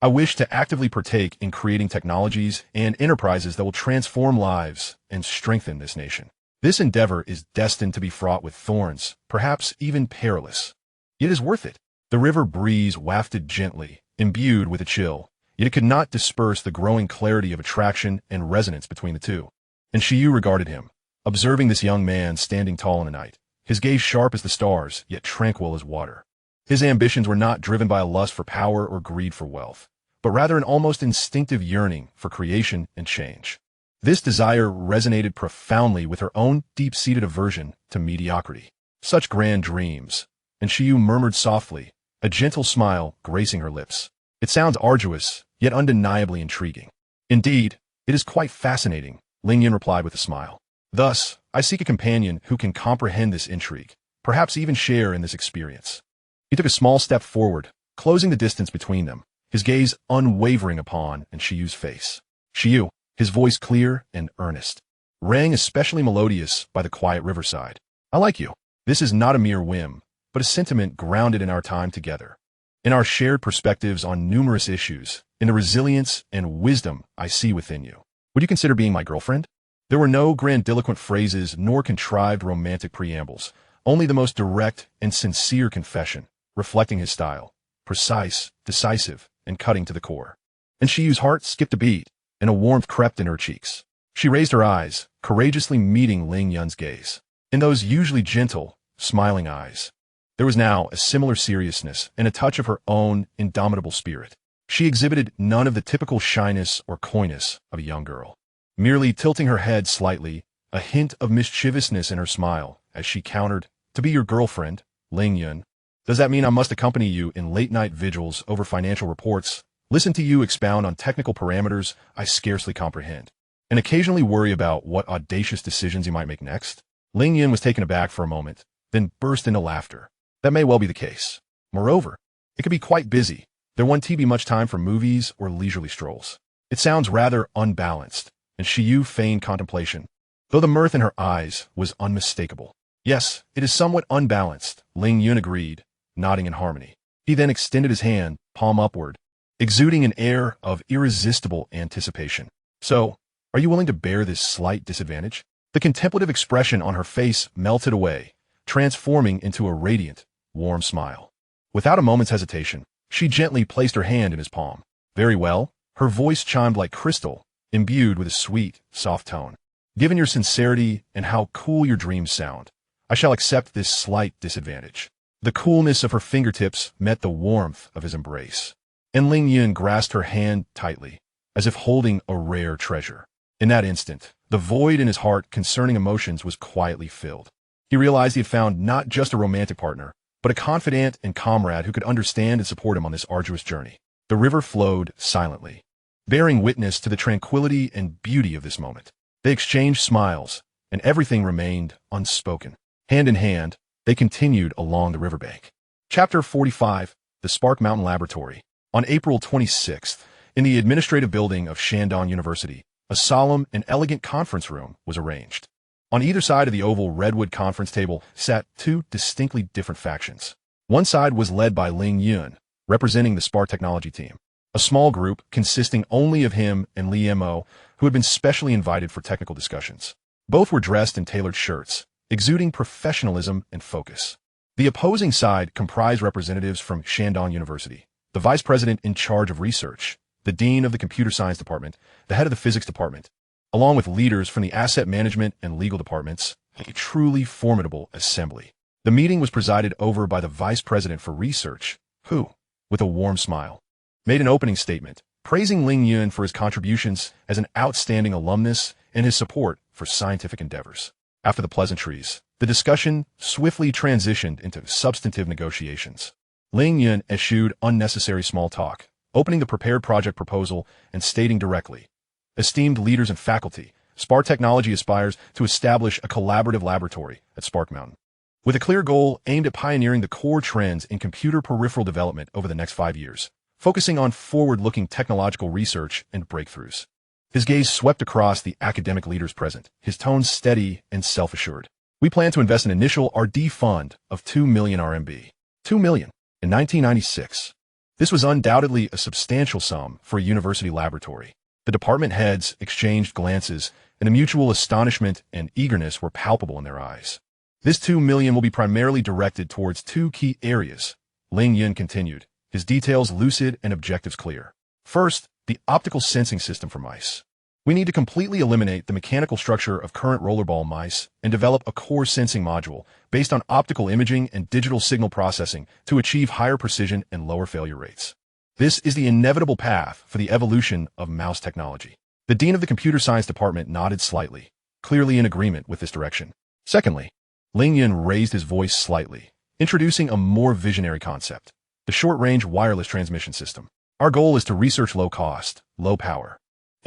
I wish to actively partake in creating technologies and enterprises that will transform lives and strengthen this nation. This endeavor is destined to be fraught with thorns, perhaps even perilous. Yet it is worth it. The river breeze wafted gently, imbued with a chill, yet it could not disperse the growing clarity of attraction and resonance between the two. And Shiyu regarded him, observing this young man standing tall in the night, his gaze sharp as the stars, yet tranquil as water. His ambitions were not driven by a lust for power or greed for wealth, but rather an almost instinctive yearning for creation and change. This desire resonated profoundly with her own deep-seated aversion to mediocrity. Such grand dreams, and Shiyu murmured softly, a gentle smile gracing her lips. It sounds arduous, yet undeniably intriguing. Indeed, it is quite fascinating, Ling Yun replied with a smile. Thus, I seek a companion who can comprehend this intrigue, perhaps even share in this experience. He took a small step forward, closing the distance between them, his gaze unwavering upon Shiyu's face. Shiyu, his voice clear and earnest, rang especially melodious by the quiet riverside. I like you. This is not a mere whim, but a sentiment grounded in our time together, in our shared perspectives on numerous issues, in the resilience and wisdom I see within you. Would you consider being my girlfriend? There were no grandiloquent phrases nor contrived romantic preambles, only the most direct and sincere confession, reflecting his style, precise, decisive, and cutting to the core. And Shiyu's heart skipped a beat, and a warmth crept in her cheeks. She raised her eyes, courageously meeting Ling Yun's gaze. In those usually gentle, smiling eyes, there was now a similar seriousness and a touch of her own indomitable spirit. She exhibited none of the typical shyness or coyness of a young girl, merely tilting her head slightly, a hint of mischievousness in her smile, as she countered, "To be your girlfriend, Ling Yun, does that mean I must accompany you in late-night vigils over financial reports, listen to you expound on technical parameters I scarcely comprehend, and occasionally worry about what audacious decisions you might make next?" Ling Yun was taken aback for a moment, then burst into laughter. That may well be the case. Moreover, it could be quite busy. There won't be much time for movies or leisurely strolls. It sounds rather unbalanced, and Shiyu feigned contemplation, though the mirth in her eyes was unmistakable. Yes, it is somewhat unbalanced, Ling Yun agreed, nodding in harmony. He then extended his hand, palm upward, exuding an air of irresistible anticipation. So, are you willing to bear this slight disadvantage? The contemplative expression on her face melted away, transforming into a radiant, warm smile. Without a moment's hesitation, she gently placed her hand in his palm. Very well, her voice chimed like crystal, imbued with a sweet, soft tone. Given your sincerity and how cool your dreams sound, I shall accept this slight disadvantage. The coolness of her fingertips met the warmth of his embrace, and Ling Yun grasped her hand tightly, as if holding a rare treasure. In that instant, the void in his heart concerning emotions was quietly filled. He realized he had found not just a romantic partner, but a confidant and comrade who could understand and support him on this arduous journey. The river flowed silently, bearing witness to the tranquility and beauty of this moment. They exchanged smiles, and everything remained unspoken. Hand in hand, they continued along the riverbank. Chapter 45, The Spark Mountain Laboratory. On April 26th, in the administrative building of Shandong University, a solemn and elegant conference room was arranged. On either side of the oval redwood conference table sat two distinctly different factions. One side was led by Ling Yun, representing the Spark Technology team, a small group consisting only of him and Li Mo, who had been specially invited for technical discussions. Both were dressed in tailored shirts, exuding professionalism and focus. The opposing side comprised representatives from Shandong University, the vice president in charge of research, the dean of the computer science department, the head of the physics department, along with leaders from the asset management and legal departments, a truly formidable assembly. The meeting was presided over by the vice president for research, who, with a warm smile, made an opening statement, praising Ling Yun for his contributions as an outstanding alumnus and his support for scientific endeavors. After the pleasantries, the discussion swiftly transitioned into substantive negotiations. Ling Yun eschewed unnecessary small talk, opening the prepared project proposal and stating directly, "Esteemed leaders and faculty, Spark Technology aspires to establish a collaborative laboratory at Spark Mountain, with a clear goal aimed at pioneering the core trends in computer peripheral development over the next 5 years, focusing on forward-looking technological research and breakthroughs." His gaze swept across the academic leaders present, his tone steady and self-assured. "We plan to invest an initial R&D fund of 2 million RMB. 2 million in 1996. This was undoubtedly a substantial sum for a university laboratory." The department heads exchanged glances, and the mutual astonishment and eagerness were palpable in their eyes. "This 2 million will be primarily directed towards 2 key areas," Ling Yun continued, his details lucid and objectives clear. "First, the optical sensing system for mice. We need to completely eliminate the mechanical structure of current rollerball mice and develop a core sensing module based on optical imaging and digital signal processing to achieve higher precision and lower failure rates. This is the inevitable path for the evolution of mouse technology." The dean of the computer science department nodded slightly, clearly in agreement with this direction. Secondly, Ling Yun raised his voice slightly, introducing a more visionary concept, the short-range wireless transmission system. "Our goal is to research low cost, low power,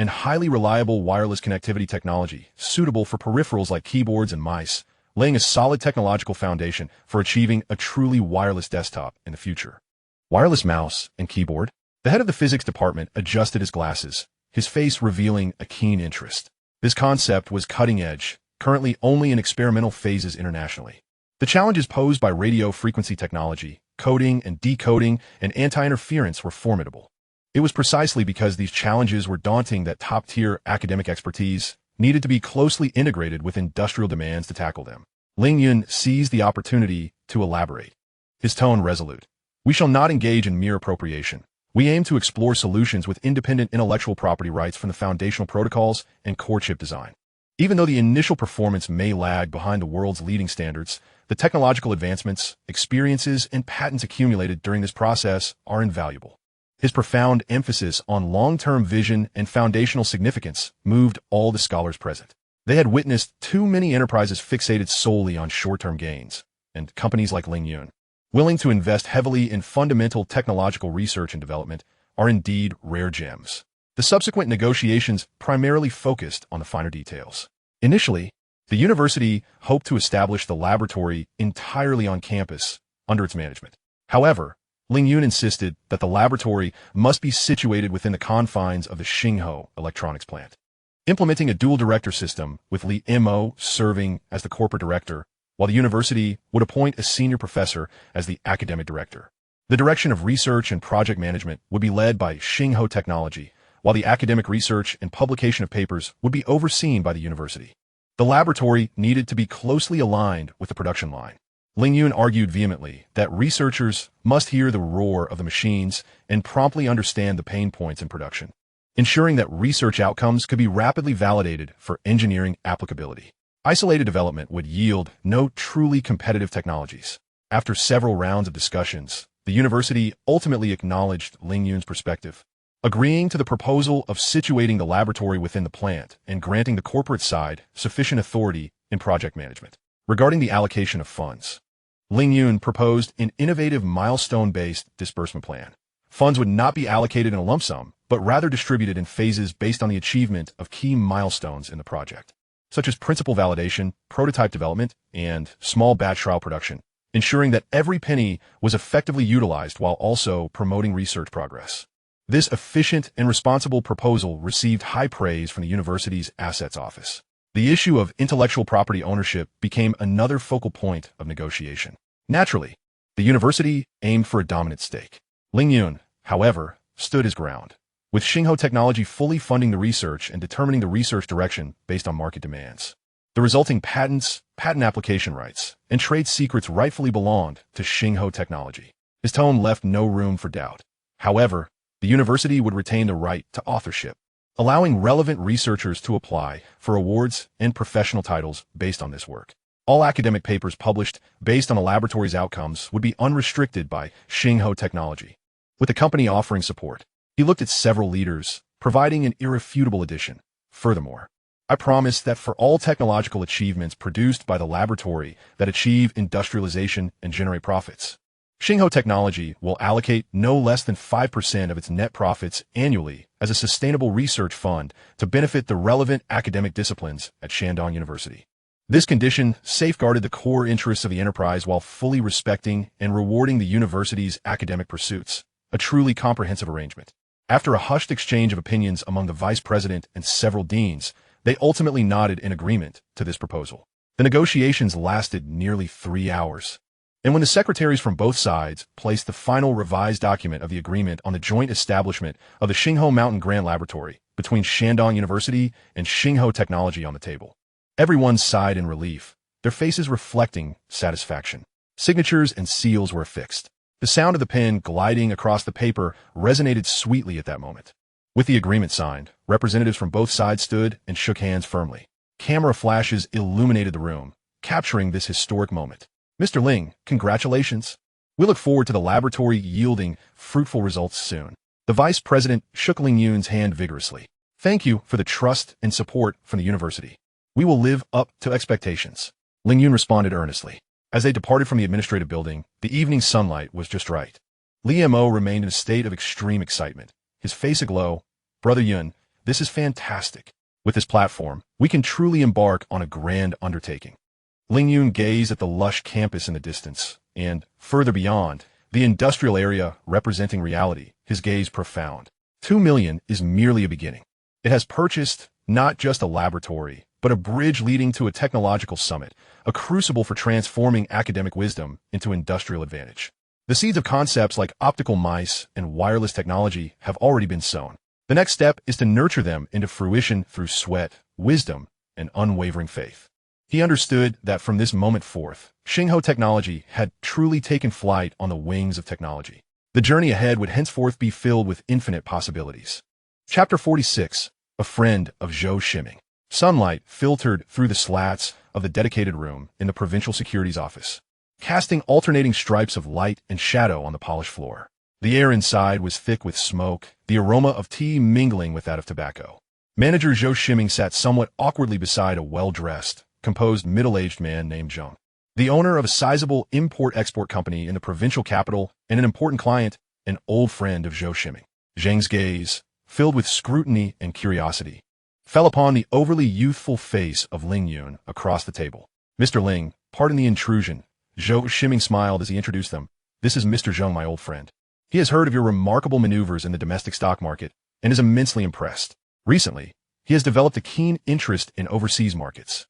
and highly reliable wireless connectivity technology suitable for peripherals like keyboards and mice, laying a solid technological foundation for achieving a truly wireless desktop in the future. Wireless mouse and keyboard? The head of the physics department adjusted his glasses, his face revealing a keen interest. This concept was cutting edge, currently only in experimental phases internationally. The challenges posed by radio frequency technology, coding and decoding, and anti-interference were formidable. It was precisely because these challenges were daunting that top-tier academic expertise needed to be closely integrated with industrial demands to tackle them. Ling Yun seized the opportunity to elaborate. His tone resolute. We shall not engage in mere appropriation. We aim to explore solutions with independent intellectual property rights from the foundational protocols and core chip design. Even though the initial performance may lag behind the world's leading standards, the technological advancements, experiences, and patents accumulated during this process are invaluable. His profound emphasis on long-term vision and foundational significance moved all the scholars present. They had witnessed too many enterprises fixated solely on short-term gains, and companies like Ling Yun, willing to invest heavily in fundamental technological research and development, are indeed rare gems. The subsequent negotiations primarily focused on the finer details. Initially, the university hoped to establish the laboratory entirely on campus under its management. However, Ling Yun insisted that the laboratory must be situated within the confines of the Xingho electronics plant. Implementing a dual-director system with Li Mo serving as the corporate director, while the university would appoint a senior professor as the academic director. The direction of research and project management would be led by Xingho Technology, while the academic research and publication of papers would be overseen by the university. The laboratory needed to be closely aligned with the production line. Ling Yun argued vehemently that researchers must hear the roar of the machines and promptly understand the pain points in production, ensuring that research outcomes could be rapidly validated for engineering applicability. Isolated development would yield no truly competitive technologies. After several rounds of discussions, the university ultimately acknowledged Ling Yun's perspective, agreeing to the proposal of situating the laboratory within the plant and granting the corporate side sufficient authority in project management. Regarding the allocation of funds, Ling Yun proposed an innovative milestone-based disbursement plan. Funds would not be allocated in a lump sum, but rather distributed in phases based on the achievement of key milestones in the project, such as principal validation, prototype development, and small batch trial production, ensuring that every penny was effectively utilized while also promoting research progress. This efficient and responsible proposal received high praise from the university's assets office. The issue of intellectual property ownership became another focal point of negotiation. Naturally, the university aimed for a dominant stake. Ling Yun, however, stood his ground, with Xingho Technology fully funding the research and determining the research direction based on market demands. The resulting patents, patent application rights, and trade secrets rightfully belonged to Xingho Technology. His tone left no room for doubt. However, the university would retain the right to authorship, allowing relevant researchers to apply for awards and professional titles based on this work. All academic papers published based on the laboratory's outcomes would be unrestricted by Xingho Technology. With the company offering support, he looked at several leaders, providing an irrefutable addition. Furthermore, I promise that for all technological achievements produced by the laboratory that achieve industrialization and generate profits, Xingho Technology will allocate no less than 5% of its net profits annually as a sustainable research fund to benefit the relevant academic disciplines at Shandong University. This condition safeguarded the core interests of the enterprise while fully respecting and rewarding the university's academic pursuits, a truly comprehensive arrangement. After a hushed exchange of opinions among the vice president and several deans, they ultimately nodded in agreement to this proposal. The negotiations lasted nearly 3 hours. And when the secretaries from both sides placed the final revised document of the agreement on the joint establishment of the Xingho Mountain Grand Laboratory between Shandong University and Xingho Technology on the table, everyone sighed in relief, their faces reflecting satisfaction. Signatures and seals were affixed. The sound of the pen gliding across the paper resonated sweetly at that moment. With the agreement signed, representatives from both sides stood and shook hands firmly. Camera flashes illuminated the room, capturing this historic moment. Mr. Ling, congratulations. We look forward to the laboratory yielding fruitful results soon. The vice president shook Ling Yun's hand vigorously. Thank you for the trust and support from the university. We will live up to expectations. Ling Yun responded earnestly. As they departed from the administrative building, the evening sunlight was just right. Li Mo remained in a state of extreme excitement, his face aglow. Brother Yun, This is fantastic. With this platform, we can truly embark on a grand undertaking. Ling Yun gazed at the lush campus in the distance, and, further beyond, the industrial area representing reality, his gaze profound. 2 million is merely a beginning. It has purchased not just a laboratory, but a bridge leading to a technological summit, a crucible for transforming academic wisdom into industrial advantage. The seeds of concepts like optical mice and wireless technology have already been sown. The next step is to nurture them into fruition through sweat, wisdom, and unwavering faith. He understood that from this moment forth, Xinghe technology had truly taken flight on the wings of technology. The journey ahead would henceforth be filled with infinite possibilities. Chapter 46. A Friend of Zhou Ximing. Sunlight filtered through the slats of the dedicated room in the provincial securities office, casting alternating stripes of light and shadow on the polished floor. The air inside was thick with smoke, the aroma of tea mingling with that of tobacco. Manager Zhou Ximing sat somewhat awkwardly beside a well-dressed, composed middle-aged man named Zheng, the owner of a sizable import-export company in the provincial capital and an important client, an old friend of Zhou Ximing. Zheng's gaze, filled with scrutiny and curiosity, fell upon the overly youthful face of Ling Yun across the table. "Mr. Ling, pardon the intrusion." Zhou Ximing smiled as he introduced them. "This is Mr. Zheng, my old friend. He has heard of your remarkable maneuvers in the domestic stock market and is immensely impressed. Recently, he has developed a keen interest in overseas markets,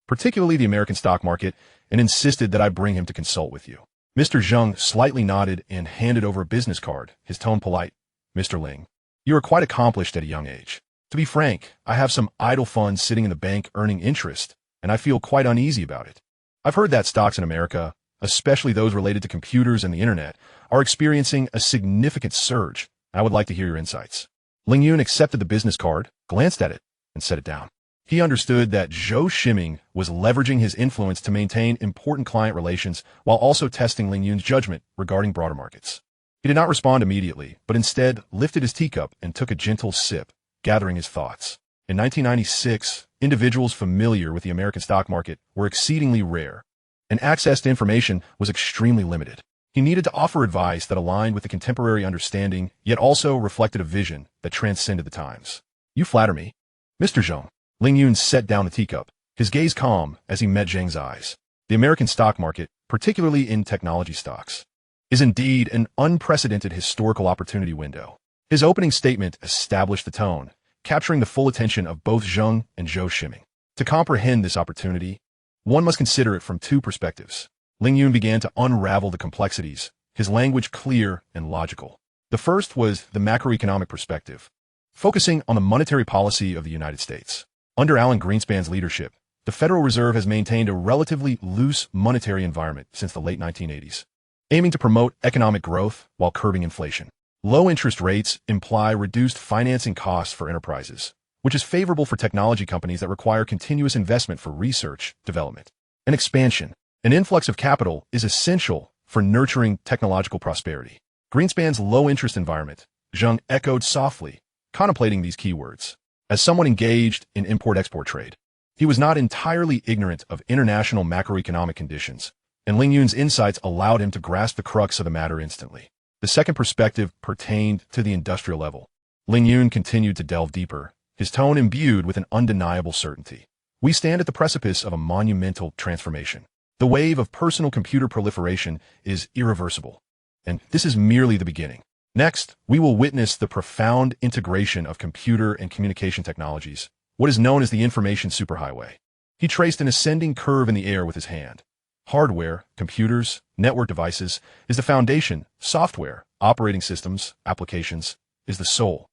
particularly the American stock market, and insisted that I bring him to consult with you." Mr. Zheng slightly nodded and handed over a business card, his tone polite. "Mr. Ling, you are quite accomplished at a young age. To be frank, I have some idle funds sitting in the bank earning interest, and I feel quite uneasy about it. I've heard that stocks in America, especially those related to computers and the internet, are experiencing a significant surge. I would like to hear your insights." Ling Yun accepted the business card, glanced at it, and set it down. He understood that Zhou Ximing was leveraging his influence to maintain important client relations while also testing Ling Yun's judgment regarding broader markets. He did not respond immediately, but instead lifted his teacup and took a gentle sip, gathering his thoughts. In 1996, individuals familiar with the American stock market were exceedingly rare, and access to information was extremely limited. He needed to offer advice that aligned with the contemporary understanding, yet also reflected a vision that transcended the times. "You flatter me, Mr. Zheng." Ling Yun set down the teacup, his gaze calm as he met Zheng's eyes. "The American stock market, particularly in technology stocks, is indeed an unprecedented historical opportunity window." His opening statement established the tone, capturing the full attention of both Zheng and Zhou Ximing. To comprehend this opportunity, one must consider it from two perspectives. Ling Yun began to unravel the complexities, his language clear and logical. The first was the macroeconomic perspective, focusing on the monetary policy of the United States. Under Alan Greenspan's leadership, the Federal Reserve has maintained a relatively loose monetary environment since the late 1980s, aiming to promote economic growth while curbing inflation. Low interest rates imply reduced financing costs for enterprises, which is favorable for technology companies that require continuous investment for research, development, and expansion. An influx of capital is essential for nurturing technological prosperity. Greenspan's low-interest environment, Zheng echoed softly, contemplating these keywords. As someone engaged in import-export trade, he was not entirely ignorant of international macroeconomic conditions, and Ling Yun's insights allowed him to grasp the crux of the matter instantly. The second perspective pertained to the industrial level. Ling Yun continued to delve deeper, his tone imbued with an undeniable certainty. "We stand at the precipice of a monumental transformation. The wave of personal computer proliferation is irreversible, and this is merely the beginning. Next, we will witness the profound integration of computer and communication technologies, what is known as the information superhighway." He traced an ascending curve in the air with his hand. Hardware, computers, network devices, is the foundation. Software, operating systems, applications, is the soul.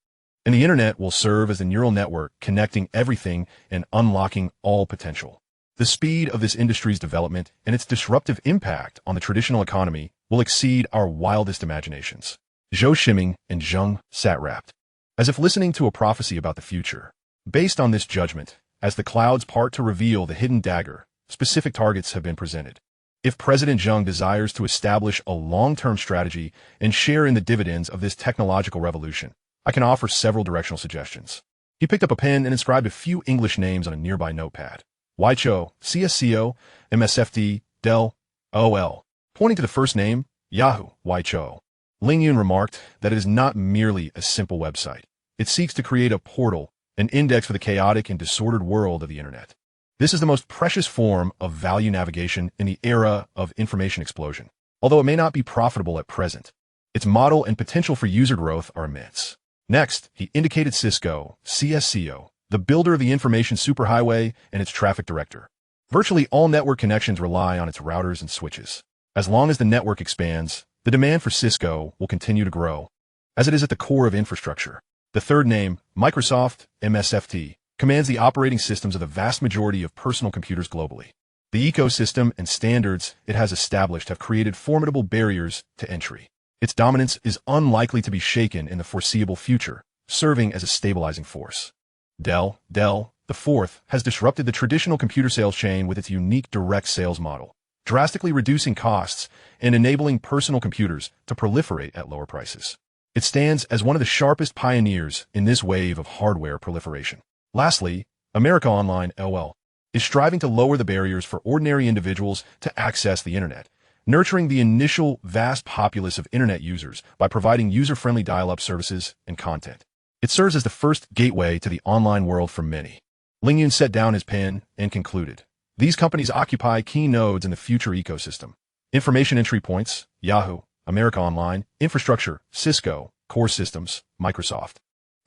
And the internet will serve as the neural network connecting everything and unlocking all potential. The speed of this industry's development and its disruptive impact on the traditional economy will exceed our wildest imaginations. Zhou Ximing and Zheng sat rapt, as if listening to a prophecy about the future. Based on this judgment, as the clouds part to reveal the hidden dagger, specific targets have been presented. If President Zheng desires to establish a long-term strategy and share in the dividends of this technological revolution, I can offer several directional suggestions. He picked up a pen and inscribed a few English names on a nearby notepad. Weicho, CSCO, MSFD, Dell, OL. Pointing to the first name, Yahoo, Weicho. Ling Yun remarked that it is not merely a simple website. It seeks to create a portal, an index for the chaotic and disordered world of the internet. This is the most precious form of value navigation in the era of information explosion. Although it may not be profitable at present, its model and potential for user growth are immense. Next, he indicated Cisco, CSCO, the builder of the information superhighway and its traffic director. Virtually all network connections rely on its routers and switches. As long as the network expands, the demand for Cisco will continue to grow, as it is at the core of infrastructure. The third name, Microsoft, MSFT, commands the operating systems of the vast majority of personal computers globally. The ecosystem and standards it has established have created formidable barriers to entry. Its dominance is unlikely to be shaken in the foreseeable future, serving as a stabilizing force. Dell, the fourth, has disrupted the traditional computer sales chain with its unique direct sales model, drastically reducing costs and enabling personal computers to proliferate at lower prices. It stands as one of the sharpest pioneers in this wave of hardware proliferation. Lastly, America Online, LOL, is striving to lower the barriers for ordinary individuals to access the internet, nurturing the initial vast populace of internet users by providing user-friendly dial-up services and content. It serves as the first gateway to the online world for many. Ling Yun set down his pen and concluded, these companies occupy key nodes in the future ecosystem. Information entry points, Yahoo, America Online, infrastructure, Cisco, core systems, Microsoft,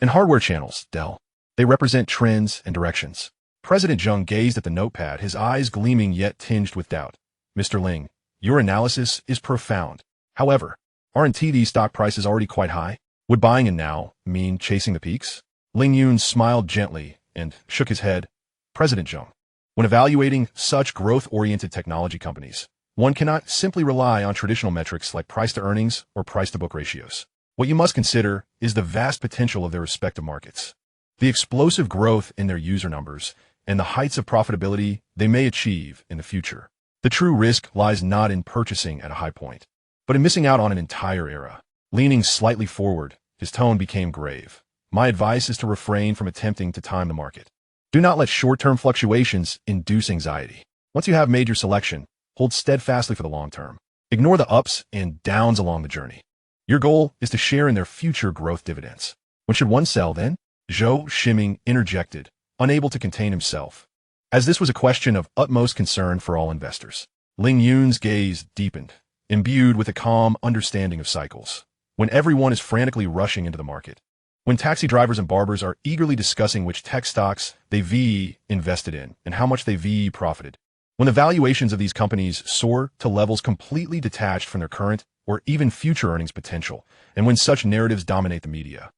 and hardware channels, Dell. They represent trends and directions. President Zheng gazed at the notepad, his eyes gleaming yet tinged with doubt. Mr. Ling, your analysis is profound. However, aren't these stock prices already quite high? Would buying in now mean chasing the peaks? Ling Yun smiled gently and shook his head. President Zheng, when evaluating such growth-oriented technology companies, one cannot simply rely on traditional metrics like price-to-earnings or price-to-book ratios. What you must consider is the vast potential of their respective markets, the explosive growth in their user numbers, and the heights of profitability they may achieve in the future. The true risk lies not in purchasing at a high point, but in missing out on an entire era. Leaning slightly forward, his tone became grave. My advice is to refrain from attempting to time the market. Do not let short-term fluctuations induce anxiety. Once you have made your selection, hold steadfastly for the long term. Ignore the ups and downs along the journey. Your goal is to share in their future growth dividends. When should one sell then? Zhou Shiming interjected, unable to contain himself, as this was a question of utmost concern for all investors. Ling Yun's gaze deepened, imbued with a calm understanding of cycles. When everyone is frantically rushing into the market, when taxi drivers and barbers are eagerly discussing which tech stocks they VE invested in and how much they VE profited, when the valuations of these companies soar to levels completely detached from their current or even future earnings potential, and when such narratives dominate the media,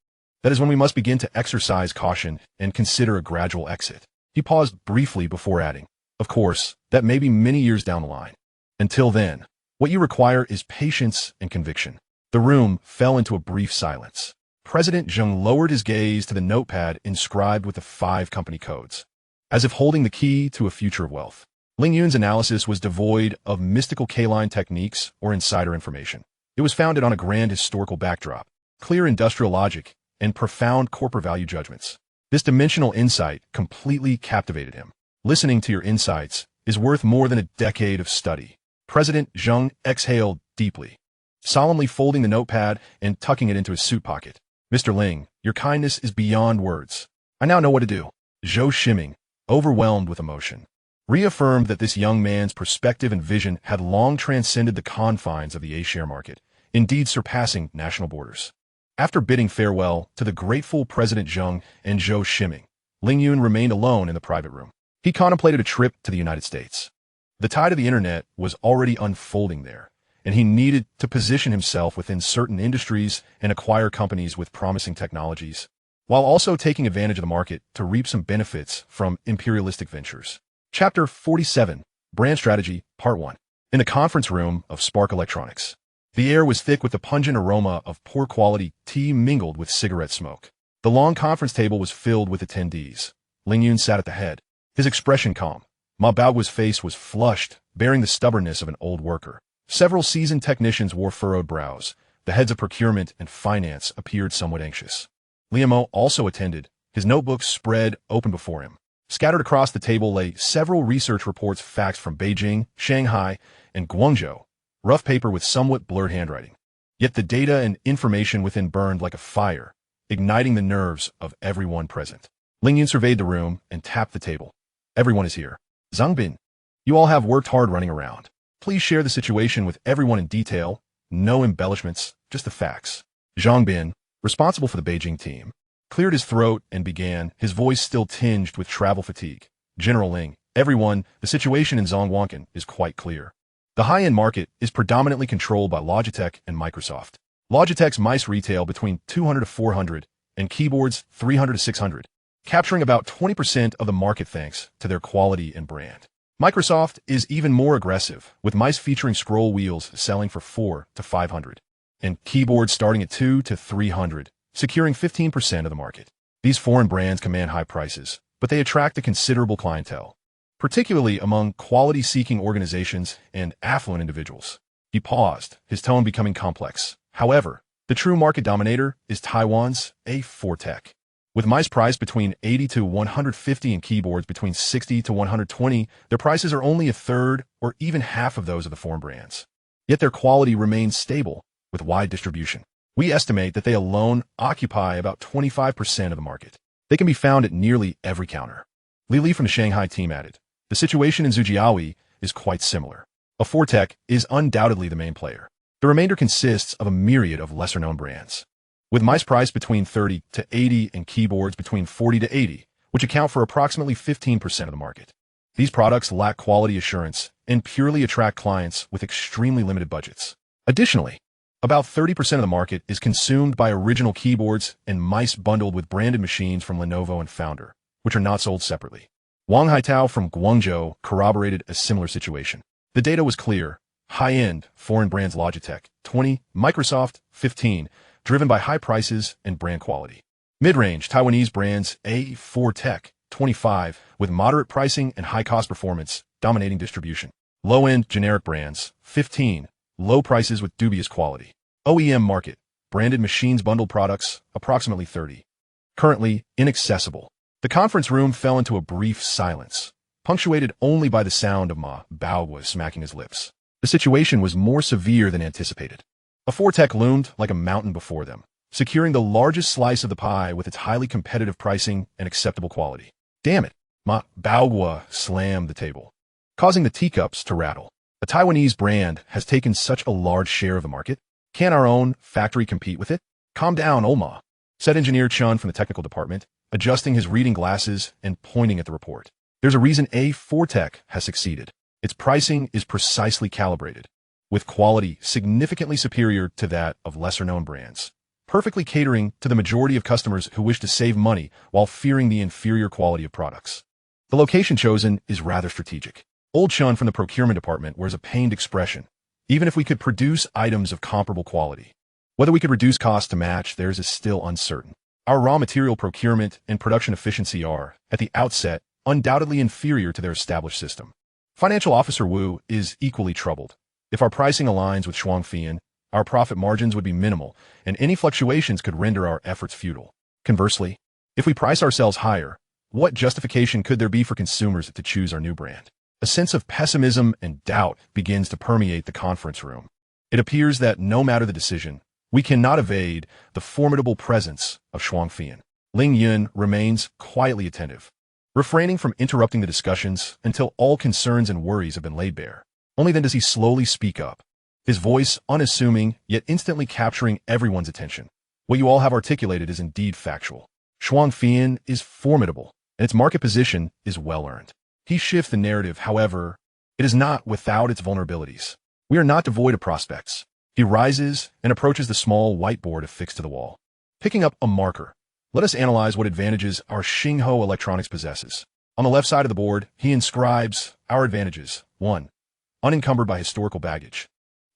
that is when we must begin to exercise caution and consider a gradual exit. He paused briefly before adding, of course, that may be many years down the line. Until then, what you require is patience and conviction. The room fell into a brief silence. President Zheng lowered his gaze to the notepad inscribed with the 5 company codes, as if holding the key to a future of wealth. Ling Yun's analysis was devoid of mystical K-line techniques or insider information. It was founded on a grand historical backdrop, clear industrial logic, and profound corporate value judgments. This dimensional insight completely captivated him. Listening to your insights is worth more than a decade of study. President Zheng exhaled deeply, solemnly folding the notepad and tucking it into his suit pocket. Mr. Ling, your kindness is beyond words. I now know what to do. Zhou Shiming, overwhelmed with emotion, reaffirmed that this young man's perspective and vision had long transcended the confines of the A-share market, indeed surpassing national borders. After bidding farewell to the grateful President Zheng and Zhou Shiming, Ling Yun remained alone in the private room. He contemplated a trip to the United States. The tide of the internet was already unfolding there, and he needed to position himself within certain industries and acquire companies with promising technologies, while also taking advantage of the market to reap some benefits from imperialistic ventures. Chapter 47, Brand Strategy, Part 1. In the conference room of Spark Electronics, the air was thick with the pungent aroma of poor-quality tea mingled with cigarette smoke. The long conference table was filled with attendees. Ling Yun sat at the head, his expression calm. Ma Baoguo's face was flushed, bearing the stubbornness of an old worker. Several seasoned technicians wore furrowed brows. The heads of procurement and finance appeared somewhat anxious. Liamo also attended, his notebook spread open before him. Scattered across the table lay several research reports faxed from Beijing, Shanghai, and Guangzhou, rough paper with somewhat blurred handwriting. Yet the data and information within burned like a fire, igniting the nerves of everyone present. Ling Yun surveyed the room and tapped the table. Everyone is here. Zhang Bin, you all have worked hard running around. Please share the situation with everyone in detail. No embellishments, just the facts. Zhang Bin, responsible for the Beijing team, cleared his throat and began, his voice still tinged with travel fatigue. General Ling, everyone, the situation in Zhongwankan is quite clear. The high-end market is predominantly controlled by Logitech and Microsoft. Logitech's mice retail between 200 to 400 and keyboards 300 to 600, capturing about 20% of the market thanks to their quality and brand. Microsoft is even more aggressive, with mice featuring scroll wheels selling for 400 to 500, and keyboards starting at 200 to 300, securing 15% of the market. These foreign brands command high prices, but they attract a considerable clientele, particularly among quality-seeking organizations and affluent individuals. He paused, his tone becoming complex. However, the true market dominator is Taiwan's A4Tech. With mice priced between 80 to 150 and keyboards between 60 to 120, their prices are only a third or even half of those of the foreign brands. Yet their quality remains stable, with wide distribution. We estimate that they alone occupy about 25% of the market. They can be found at nearly every counter. Li Li from the Shanghai team added, the situation in Zhujiaoui is quite similar. A4Tech is undoubtedly the main player. The remainder consists of a myriad of lesser-known brands, with mice priced between 30 to 80 and keyboards between 40 to 80, which account for approximately 15% of the market. These products lack quality assurance and purely attract clients with extremely limited budgets. Additionally, about 30% of the market is consumed by original keyboards and mice bundled with branded machines from Lenovo and Founder, which are not sold separately. Wang Haitao from Guangzhou corroborated a similar situation. The data was clear. High-end, foreign brands Logitech, 20, Microsoft, 15, driven by high prices and brand quality. Mid-range, Taiwanese brands A4Tech, 25, with moderate pricing and high-cost performance, dominating distribution. Low-end, generic brands, 15, low prices with dubious quality. OEM market, branded machines bundled products, approximately 30. Currently, inaccessible. The conference room fell into a brief silence, punctuated only by the sound of Ma Baoguo smacking his lips. The situation was more severe than anticipated. A4Tech loomed like a mountain before them, securing the largest slice of the pie with its highly competitive pricing and acceptable quality. Damn it, Ma Baoguo slammed the table, causing the teacups to rattle. A Taiwanese brand has taken such a large share of the market. Can our own factory compete with it? Calm down, Oma, said Engineer Chun from the technical department, adjusting his reading glasses and pointing at the report. There's a reason A4Tech has succeeded. Its pricing is precisely calibrated, with quality significantly superior to that of lesser-known brands, perfectly catering to the majority of customers who wish to save money while fearing the inferior quality of products. The location chosen is rather strategic. Old Chun from the procurement department wears a pained expression. Even if we could produce items of comparable quality, whether we could reduce costs to match theirs is still uncertain. Our raw material procurement and production efficiency are, at the outset, undoubtedly inferior to their established system. Financial Officer Wu is equally troubled. If our pricing aligns with Shuangfian, our profit margins would be minimal, and any fluctuations could render our efforts futile. Conversely, if we price ourselves higher, what justification could there be for consumers to choose our new brand? A sense of pessimism and doubt begins to permeate the conference room. It appears that no matter the decision, we cannot evade the formidable presence of Shuangfian. Ling Yun remains quietly attentive, refraining from interrupting the discussions until all concerns and worries have been laid bare. Only then does he slowly speak up, his voice unassuming yet instantly capturing everyone's attention. What you all have articulated is indeed factual. Shuangfian is formidable, and its market position is well-earned. He shifts the narrative, however, it is not without its vulnerabilities. We are not devoid of prospects. He rises and approaches the small whiteboard affixed to the wall. Picking up a marker, let us analyze what advantages our Xingho Electronics possesses. On the left side of the board, he inscribes our advantages. 1. Unencumbered by historical baggage.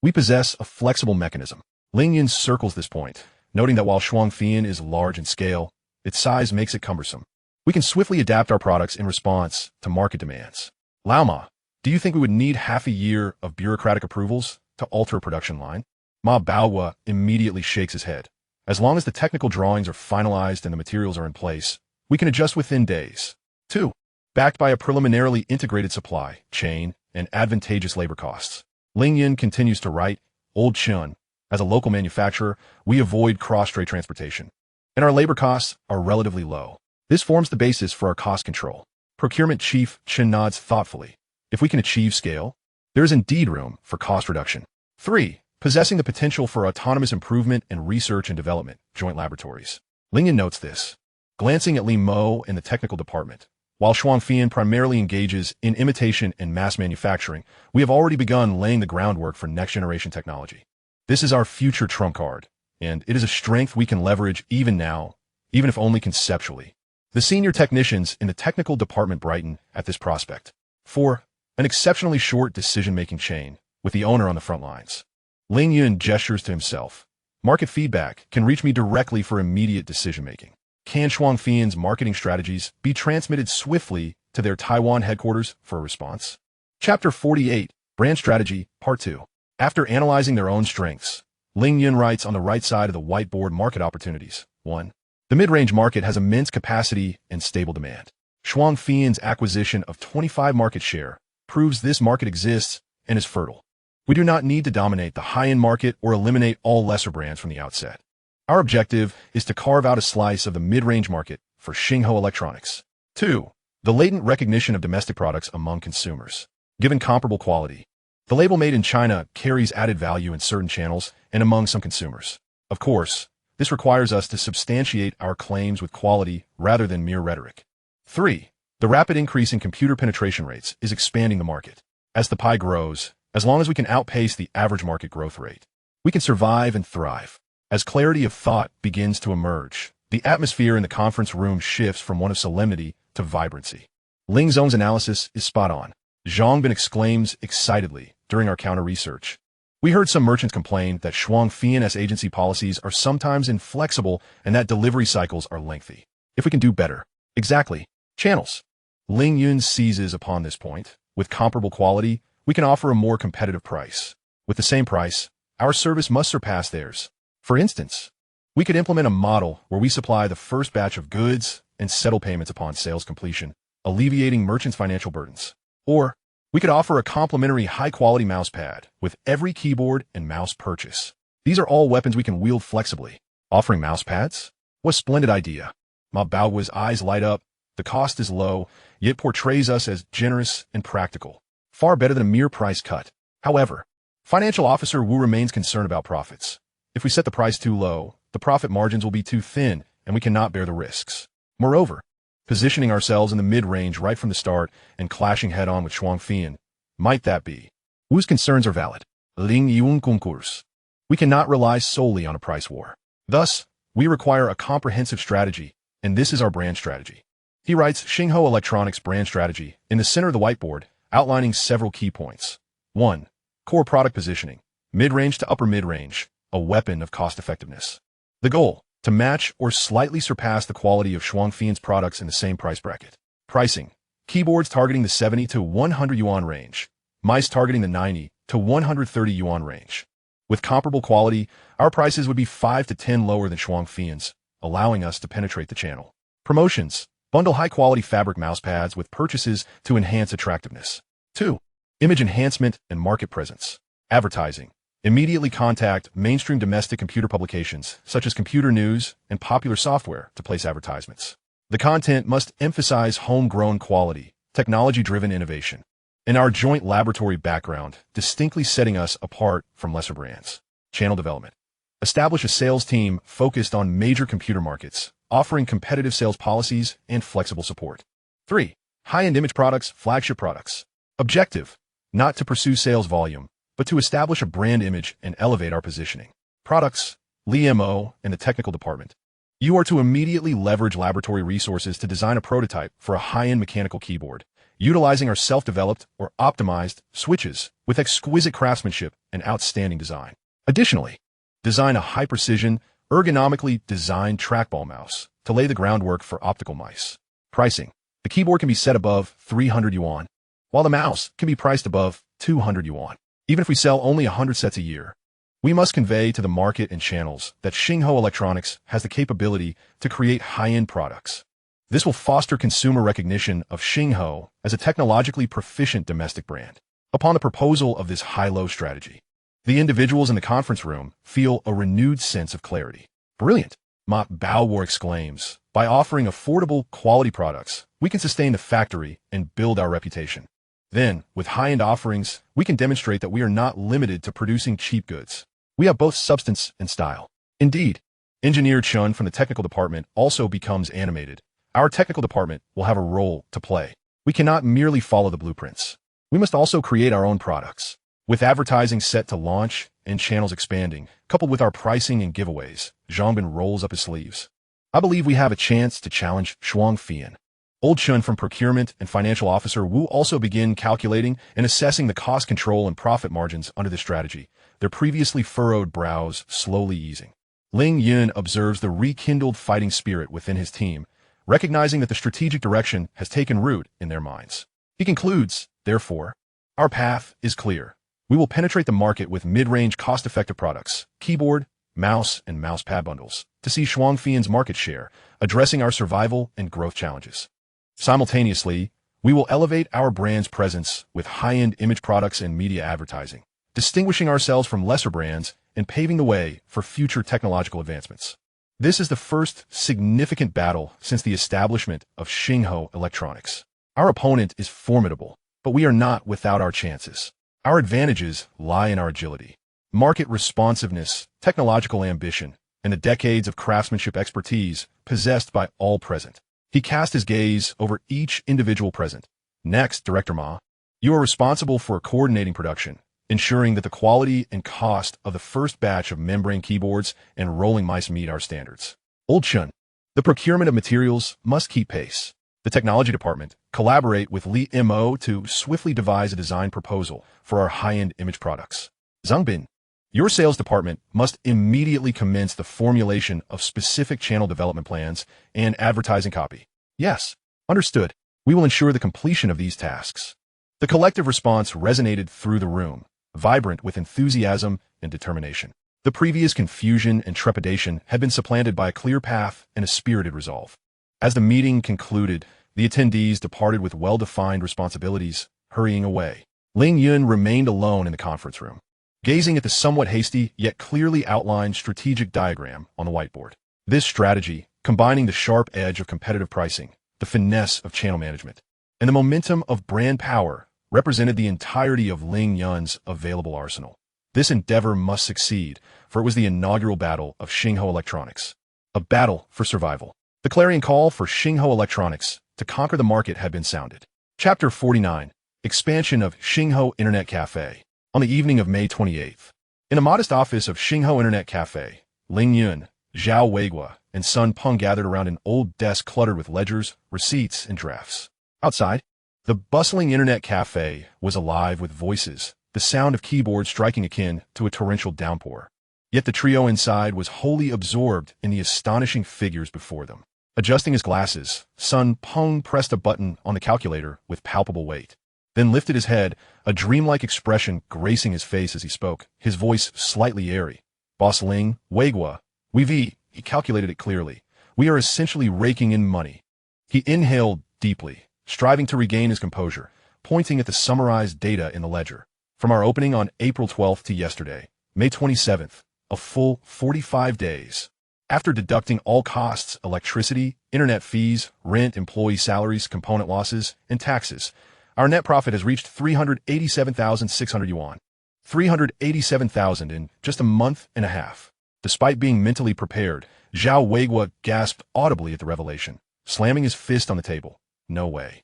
We possess a flexible mechanism. Ling Yun circles this point, noting that while Shuangfian is large in scale, its size makes it cumbersome. We can swiftly adapt our products in response to market demands. Laoma, do you think we would need half a year of bureaucratic approvals to alter a production line? Ma Baoguo immediately shakes his head. As long as the technical drawings are finalized and the materials are in place, we can adjust within days. 2. Backed by a preliminarily integrated supply chain and advantageous labor costs. Ling Yun continues to write, Old Chun, as a local manufacturer, we avoid cross-strait transportation, and our labor costs are relatively low. This forms the basis for our cost control. Procurement Chief Chen nods thoughtfully. If we can achieve scale, there is indeed room for cost reduction. 3. Possessing the potential for autonomous improvement and research and development, joint laboratories. Ling Yun notes this, glancing at Li Mo in the technical department. While Shuangfian primarily engages in imitation and mass manufacturing, we have already begun laying the groundwork for next-generation technology. This is our future trump card, and it is a strength we can leverage even now, even if only conceptually. The senior technicians in the technical department brighten at this prospect. 4. An exceptionally short decision-making chain, with the owner on the front lines. Ling Yun gestures to himself. Market feedback can reach me directly for immediate decision-making. Can Shuangfian's marketing strategies be transmitted swiftly to their Taiwan headquarters for a response? Chapter 48, Brand Strategy, Part 2. After analyzing their own strengths, Ling Yun writes on the right side of the whiteboard market opportunities. 1. The mid-range market has immense capacity and stable demand. Shuangfian's acquisition of 25% market share proves this market exists and is fertile. We do not need to dominate the high-end market or eliminate all lesser brands from the outset. Our objective is to carve out a slice of the mid-range market for Xingho Electronics. 2. The latent recognition of domestic products among consumers. Given comparable quality, the label made in China carries added value in certain channels and among some consumers. Of course, this requires us to substantiate our claims with quality rather than mere rhetoric. 3. The rapid increase in computer penetration rates is expanding the market. As the pie grows, as long as we can outpace the average market growth rate, we can survive and thrive. As clarity of thought begins to emerge, the atmosphere in the conference room shifts from one of solemnity to vibrancy. Ling Zhong's analysis is spot on. Zhang Bin exclaims excitedly during our counter research. We heard some merchants complain that Shuangfian's agency policies are sometimes inflexible and that delivery cycles are lengthy. If we can do better. Exactly. Channels. Ling Yun seizes upon this point. With comparable quality, we can offer a more competitive price. With the same price, our service must surpass theirs. For instance, we could implement a model where we supply the first batch of goods and settle payments upon sales completion, alleviating merchants' financial burdens. Or, we could offer a complimentary high-quality mousepad with every keyboard and mouse purchase. These are all weapons we can wield flexibly. Offering mousepads? What a splendid idea. Ma Bao's eyes light up. The cost is low, yet portrays us as generous and practical. Far better than a mere price cut. However, Financial Officer Wu remains concerned about profits. If we set the price too low, the profit margins will be too thin, and we cannot bear the risks. Moreover, positioning ourselves in the mid-range right from the start and clashing head-on with Shuangfian, might that be? Wu's concerns are valid. Ling Yun concurs. We cannot rely solely on a price war. Thus, we require a comprehensive strategy, and this is our brand strategy. He writes Xingho Electronics brand strategy in the center of the whiteboard, outlining several key points. 1. Core product positioning, mid-range to upper mid-range, a weapon of cost-effectiveness. The goal, to match or slightly surpass the quality of Shuangfian's products in the same price bracket. Pricing, keyboards targeting the 70 to 100 yuan range, mice targeting the 90 to 130 yuan range. With comparable quality, our prices would be 5 to 10 lower than Shuangfian's, allowing us to penetrate the channel. Promotions, bundle high-quality fabric mousepads with purchases to enhance attractiveness. 2. Image enhancement and market presence. Advertising. Immediately contact mainstream domestic computer publications, such as Computer News and Popular Software, to place advertisements. The content must emphasize homegrown quality, technology-driven innovation, and our joint laboratory background, distinctly setting us apart from lesser brands. Channel development. Establish a sales team focused on major computer markets, offering competitive sales policies and flexible support. 3. High-end image products, flagship products. Objective, not to pursue sales volume, but to establish a brand image and elevate our positioning. Products, Li Mo and the technical department. You are to immediately leverage laboratory resources to design a prototype for a high-end mechanical keyboard, utilizing our self-developed or optimized switches with exquisite craftsmanship and outstanding design. Additionally, design a high-precision, ergonomically designed trackball mouse to lay the groundwork for optical mice. Pricing. The keyboard can be set above 300 yuan, while the mouse can be priced above 200 yuan. Even if we sell only 100 sets a year, we must convey to the market and channels that Xingho Electronics has the capability to create high-end products. This will foster consumer recognition of Xingho as a technologically proficient domestic brand. Upon the proposal of this high-low strategy, the individuals in the conference room feel a renewed sense of clarity. Brilliant! Ma Baowar exclaims. By offering affordable, quality products, we can sustain the factory and build our reputation. Then, with high-end offerings, we can demonstrate that we are not limited to producing cheap goods. We have both substance and style. Indeed, Engineer Chun from the technical department also becomes animated. Our technical department will have a role to play. We cannot merely follow the blueprints. We must also create our own products. With advertising set to launch and channels expanding, coupled with our pricing and giveaways, Zhongbin rolls up his sleeves. I believe we have a chance to challenge Shuang Fian. Old Chun from Procurement and Financial Officer Wu also begin calculating and assessing the cost control and profit margins under this strategy, their previously furrowed brows slowly easing. Ling Yun observes the rekindled fighting spirit within his team, recognizing that the strategic direction has taken root in their minds. He concludes, therefore, our path is clear. We will penetrate the market with mid-range cost-effective products, keyboard, mouse, and mousepad bundles, to see Shuang Fian's market share, addressing our survival and growth challenges. Simultaneously, we will elevate our brand's presence with high-end image products and media advertising, distinguishing ourselves from lesser brands and paving the way for future technological advancements. This is the first significant battle since the establishment of Xinghe Electronics. Our opponent is formidable, but we are not without our chances. Our advantages lie in our agility, market responsiveness, technological ambition, and the decades of craftsmanship expertise possessed by all present. He cast his gaze over each individual present. Next, Director Ma, you are responsible for coordinating production, ensuring that the quality and cost of the first batch of membrane keyboards and rolling mice meet our standards. Old Chun, the procurement of materials must keep pace. The technology department collaborate with Li Mo to swiftly devise a design proposal for our high-end image products. Zhongbin, your sales department must immediately commence the formulation of specific channel development plans and advertising copy. Yes, understood. We will ensure the completion of these tasks. The collective response resonated through the room, vibrant with enthusiasm and determination. The previous confusion and trepidation had been supplanted by a clear path and a spirited resolve. As the meeting concluded, the attendees departed with well-defined responsibilities, hurrying away. Ling Yun remained alone in the conference room, gazing at the somewhat hasty yet clearly outlined strategic diagram on the whiteboard. This strategy, combining the sharp edge of competitive pricing, the finesse of channel management, and the momentum of brand power, represented the entirety of Ling Yun's available arsenal. This endeavor must succeed, for it was the inaugural battle of Xinghe Electronics, a battle for survival. The clarion call for Xinghe Electronics to conquer the market had been sounded. Chapter 49, Expansion of Xinghe Internet Cafe. On the evening of May 28th, in the modest office of Xinghe Internet Cafe, Ling Yun, Zhao Weiguo, and Sun Peng gathered around an old desk cluttered with ledgers, receipts, and drafts. Outside, the bustling Internet Cafe was alive with voices, the sound of keyboards striking akin to a torrential downpour. Yet the trio inside was wholly absorbed in the astonishing figures before them. Adjusting his glasses, Sun Peng pressed a button on the calculator with palpable weight, then lifted his head, a dreamlike expression gracing his face as he spoke, his voice slightly airy. Boss Ling, Weiguo, he calculated it clearly. We are essentially raking in money. He inhaled deeply, striving to regain his composure, pointing at the summarized data in the ledger. From our opening on April 12th to yesterday, May 27th, a full 45 days. After deducting all costs, electricity, internet fees, rent, employee salaries, component losses, and taxes, our net profit has reached 387,600 yuan. 387,000 in just a month and a half. Despite being mentally prepared, Zhao Weiguo gasped audibly at the revelation, slamming his fist on the table. No way.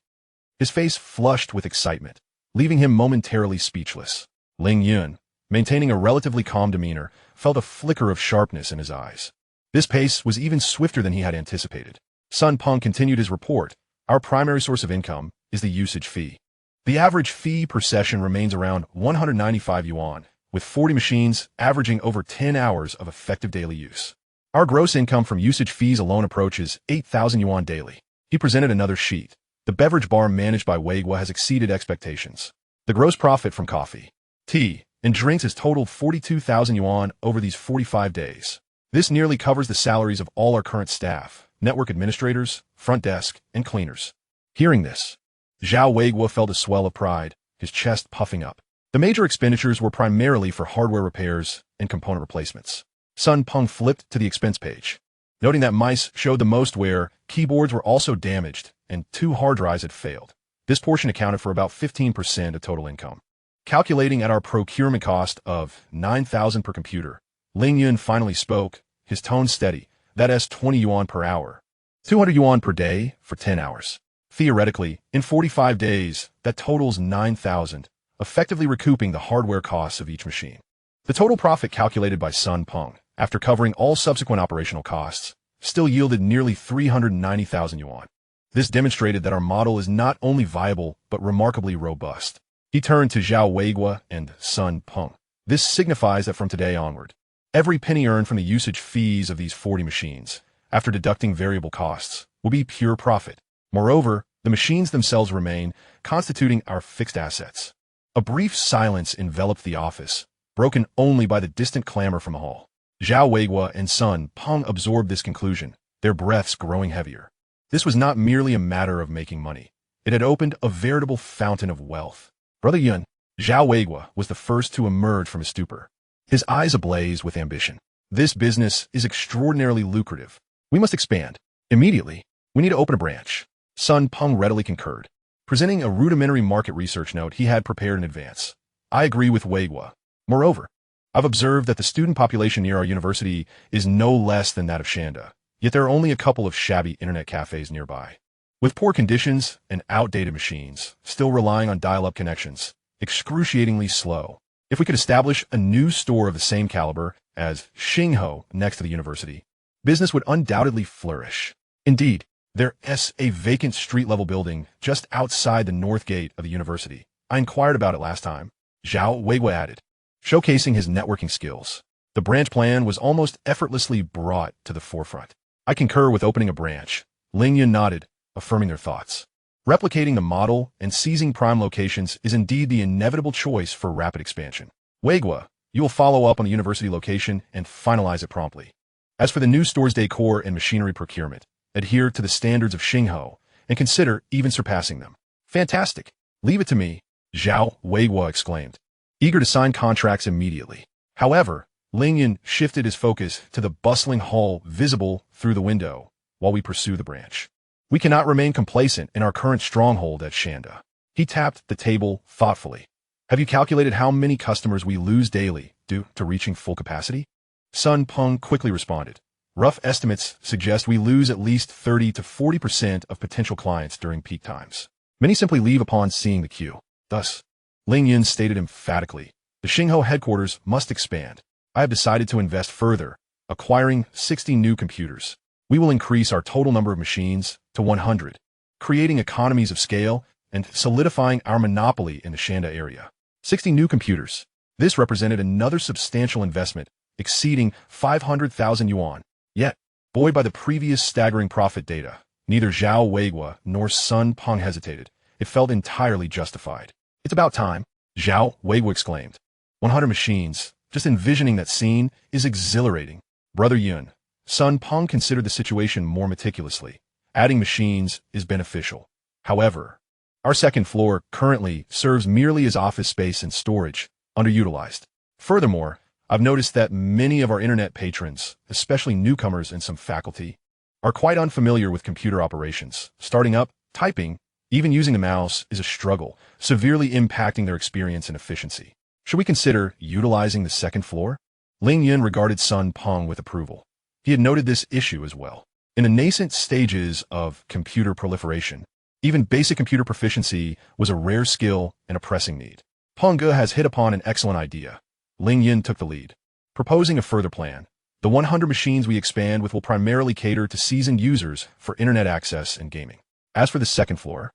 His face flushed with excitement, leaving him momentarily speechless. Ling Yun, maintaining a relatively calm demeanor, felt a flicker of sharpness in his eyes. This pace was even swifter than he had anticipated. Sun Peng continued his report. Our primary source of income is the usage fee. The average fee per session remains around 195 yuan, with 40 machines averaging over 10 hours of effective daily use. Our gross income from usage fees alone approaches 8,000 yuan daily. He presented another sheet. The beverage bar managed by Weiguo has exceeded expectations. The gross profit from coffee, tea, and drinks has totaled 42,000 yuan over these 45 days. This nearly covers the salaries of all our current staff, network administrators, front desk, and cleaners. Hearing this, Zhao Weiguo felt a swell of pride, his chest puffing up. The major expenditures were primarily for hardware repairs and component replacements. Sun Peng flipped to the expense page. noting that mice showed the most where keyboards were also damaged and 2 hard drives had failed. This portion accounted for about 15% of total income. Calculating at our procurement cost of 9,000 per computer, Ling Yun finally spoke, his tone steady. That is 20 yuan per hour. 200 yuan per day for 10 hours. Theoretically, in 45 days, that totals 9,000, effectively recouping the hardware costs of each machine. The total profit calculated by Sun Peng, after covering all subsequent operational costs, still yielded nearly 390,000 yuan. This demonstrated that our model is not only viable, but remarkably robust. He turned to Zhao Weiguo and Sun Peng. This signifies that from today onward, every penny earned from the usage fees of these 40 machines, after deducting variable costs, will be pure profit. Moreover, the machines themselves remain, constituting our fixed assets. A brief silence enveloped the office, broken only by the distant clamor from the hall. Zhao Weiguo and Sun Peng absorbed this conclusion, their breaths growing heavier. This was not merely a matter of making money. It had opened a veritable fountain of wealth. Brother Yun, Zhao Weiguo was the first to emerge from his stupor, his eyes ablaze with ambition. This business is extraordinarily lucrative. We must expand. Immediately, we need to open a branch. Sun Peng readily concurred, presenting a rudimentary market research note he had prepared in advance. I agree with Weiguo. Moreover, I've observed that the student population near our university is no less than that of Shanda, yet there are only a couple of shabby internet cafes nearby. With poor conditions and outdated machines, still relying on dial-up connections, excruciatingly slow. If we could establish a new store of the same caliber as Xingho next to the university, business would undoubtedly flourish. Indeed, there is a vacant street-level building just outside the north gate of the university. I inquired about it last time, Zhao Weiguo added, showcasing his networking skills. The branch plan was almost effortlessly brought to the forefront. I concur with opening a branch. Ling Yun nodded, affirming their thoughts. Replicating the model and seizing prime locations is indeed the inevitable choice for rapid expansion. Weiguo, you will follow up on the university location and finalize it promptly. As for the new store's decor and machinery procurement, adhere to the standards of Xingho and consider even surpassing them. Fantastic. Leave it to me, Zhao Weiguo exclaimed, eager to sign contracts immediately. However, Ling Yun shifted his focus to the bustling hall visible through the window while we pursue the branch. We cannot remain complacent in our current stronghold at Shanda. He tapped the table thoughtfully. Have you calculated how many customers we lose daily due to reaching full capacity? Sun Peng quickly responded. Rough estimates suggest we lose at least 30 to 40% of potential clients during peak times. Many simply leave upon seeing the queue. Thus, Ling Yun stated emphatically, the Xingho headquarters must expand. I have decided to invest further, acquiring 60 new computers. We will increase our total number of machines to 100, creating economies of scale and solidifying our monopoly in the Shanda area. 60 new computers. This represented another substantial investment, exceeding 500,000 yuan. Yet, buoyed by the previous staggering profit data, neither Zhao Weiguo nor Sun Peng hesitated. It felt entirely justified. It's about time, Zhao Weiguo exclaimed. 100 machines. Just envisioning that scene is exhilarating. Brother Yun, Sun Peng considered the situation more meticulously. Adding machines is beneficial. However, our second floor currently serves merely as office space and storage, underutilized. Furthermore, I've noticed that many of our internet patrons, especially newcomers and some faculty, are quite unfamiliar with computer operations. Starting up, typing, even using the mouse is a struggle, severely impacting their experience and efficiency. Should we consider utilizing the second floor? Ling Yun regarded Sun Peng with approval. He had noted this issue as well. In the nascent stages of computer proliferation, even basic computer proficiency was a rare skill and a pressing need. Peng Ge has hit upon an excellent idea. Ling Yun took the lead, proposing a further plan. The 100 machines we expand with will primarily cater to seasoned users for internet access and gaming. As for the second floor,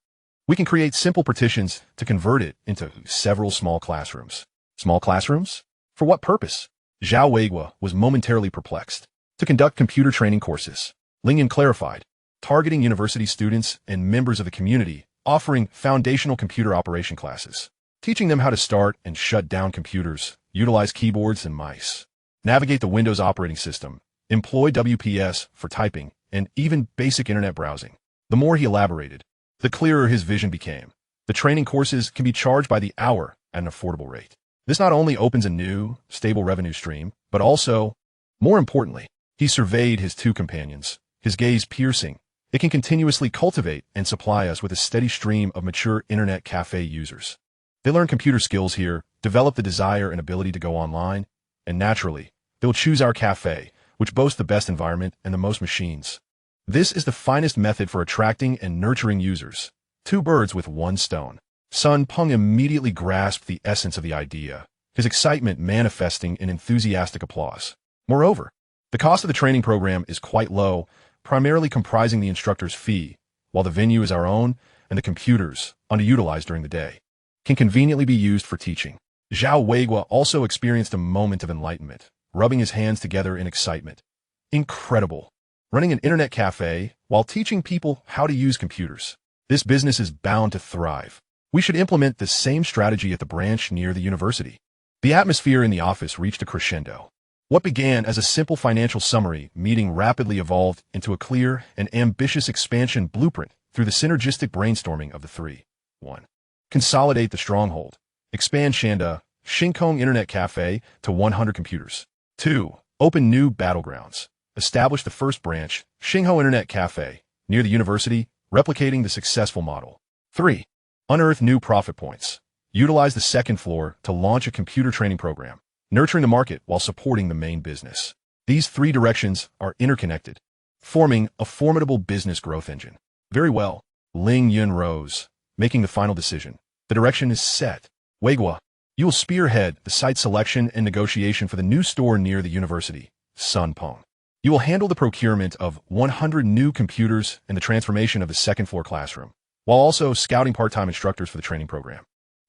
we can create simple partitions to convert it into several small classrooms. Small classrooms? For what purpose? Zhao Weiguo was momentarily perplexed. To conduct computer training courses. Ling Yun clarified, targeting university students and members of the community, offering foundational computer operation classes, teaching them how to start and shut down computers, utilize keyboards and mice, navigate the Windows operating system, employ WPS for typing, and even basic internet browsing. The more he elaborated, the clearer his vision became. The training courses can be charged by the hour at an affordable rate. This not only opens a new, stable revenue stream, but also, more importantly, He surveyed his two companions, his gaze piercing. It can continuously cultivate and supply us with a steady stream of mature internet cafe users. They learn computer skills here, develop the desire and ability to go online, and naturally, they'll choose our cafe, which boasts the best environment and the most machines. This is the finest method for attracting and nurturing users. Two birds with one stone. Sun Peng immediately grasped the essence of the idea, his excitement manifesting in enthusiastic applause. Moreover, the cost of the training program is quite low, primarily comprising the instructor's fee, while the venue is our own and the computers, underutilized during the day, can conveniently be used for teaching. Zhao Weiguo also experienced a moment of enlightenment, rubbing his hands together in excitement. Incredible. Running an internet cafe while teaching people how to use computers. This business is bound to thrive. We should implement the same strategy at the branch near the university. The atmosphere in the office reached a crescendo. What began as a simple financial summary meeting rapidly evolved into a clear and ambitious expansion blueprint through the synergistic brainstorming of the three. 1. Consolidate the stronghold. Expand Shanda, Shinkong Internet Cafe to 100 computers. 2. Open new battlegrounds. Establish the first branch, Xingho Internet Cafe, near the university, replicating the successful model. 3. Unearth new profit points. Utilize the second floor to launch a computer training program, nurturing the market while supporting the main business. These three directions are interconnected, forming a formidable business growth engine. Very well. Ling Yun rose, making the final decision. The direction is set. Weiguo, you will spearhead the site selection and negotiation for the new store near the university. Sun Peng, you will handle the procurement of 100 new computers and the transformation of the second floor classroom, while also scouting part-time instructors for the training program.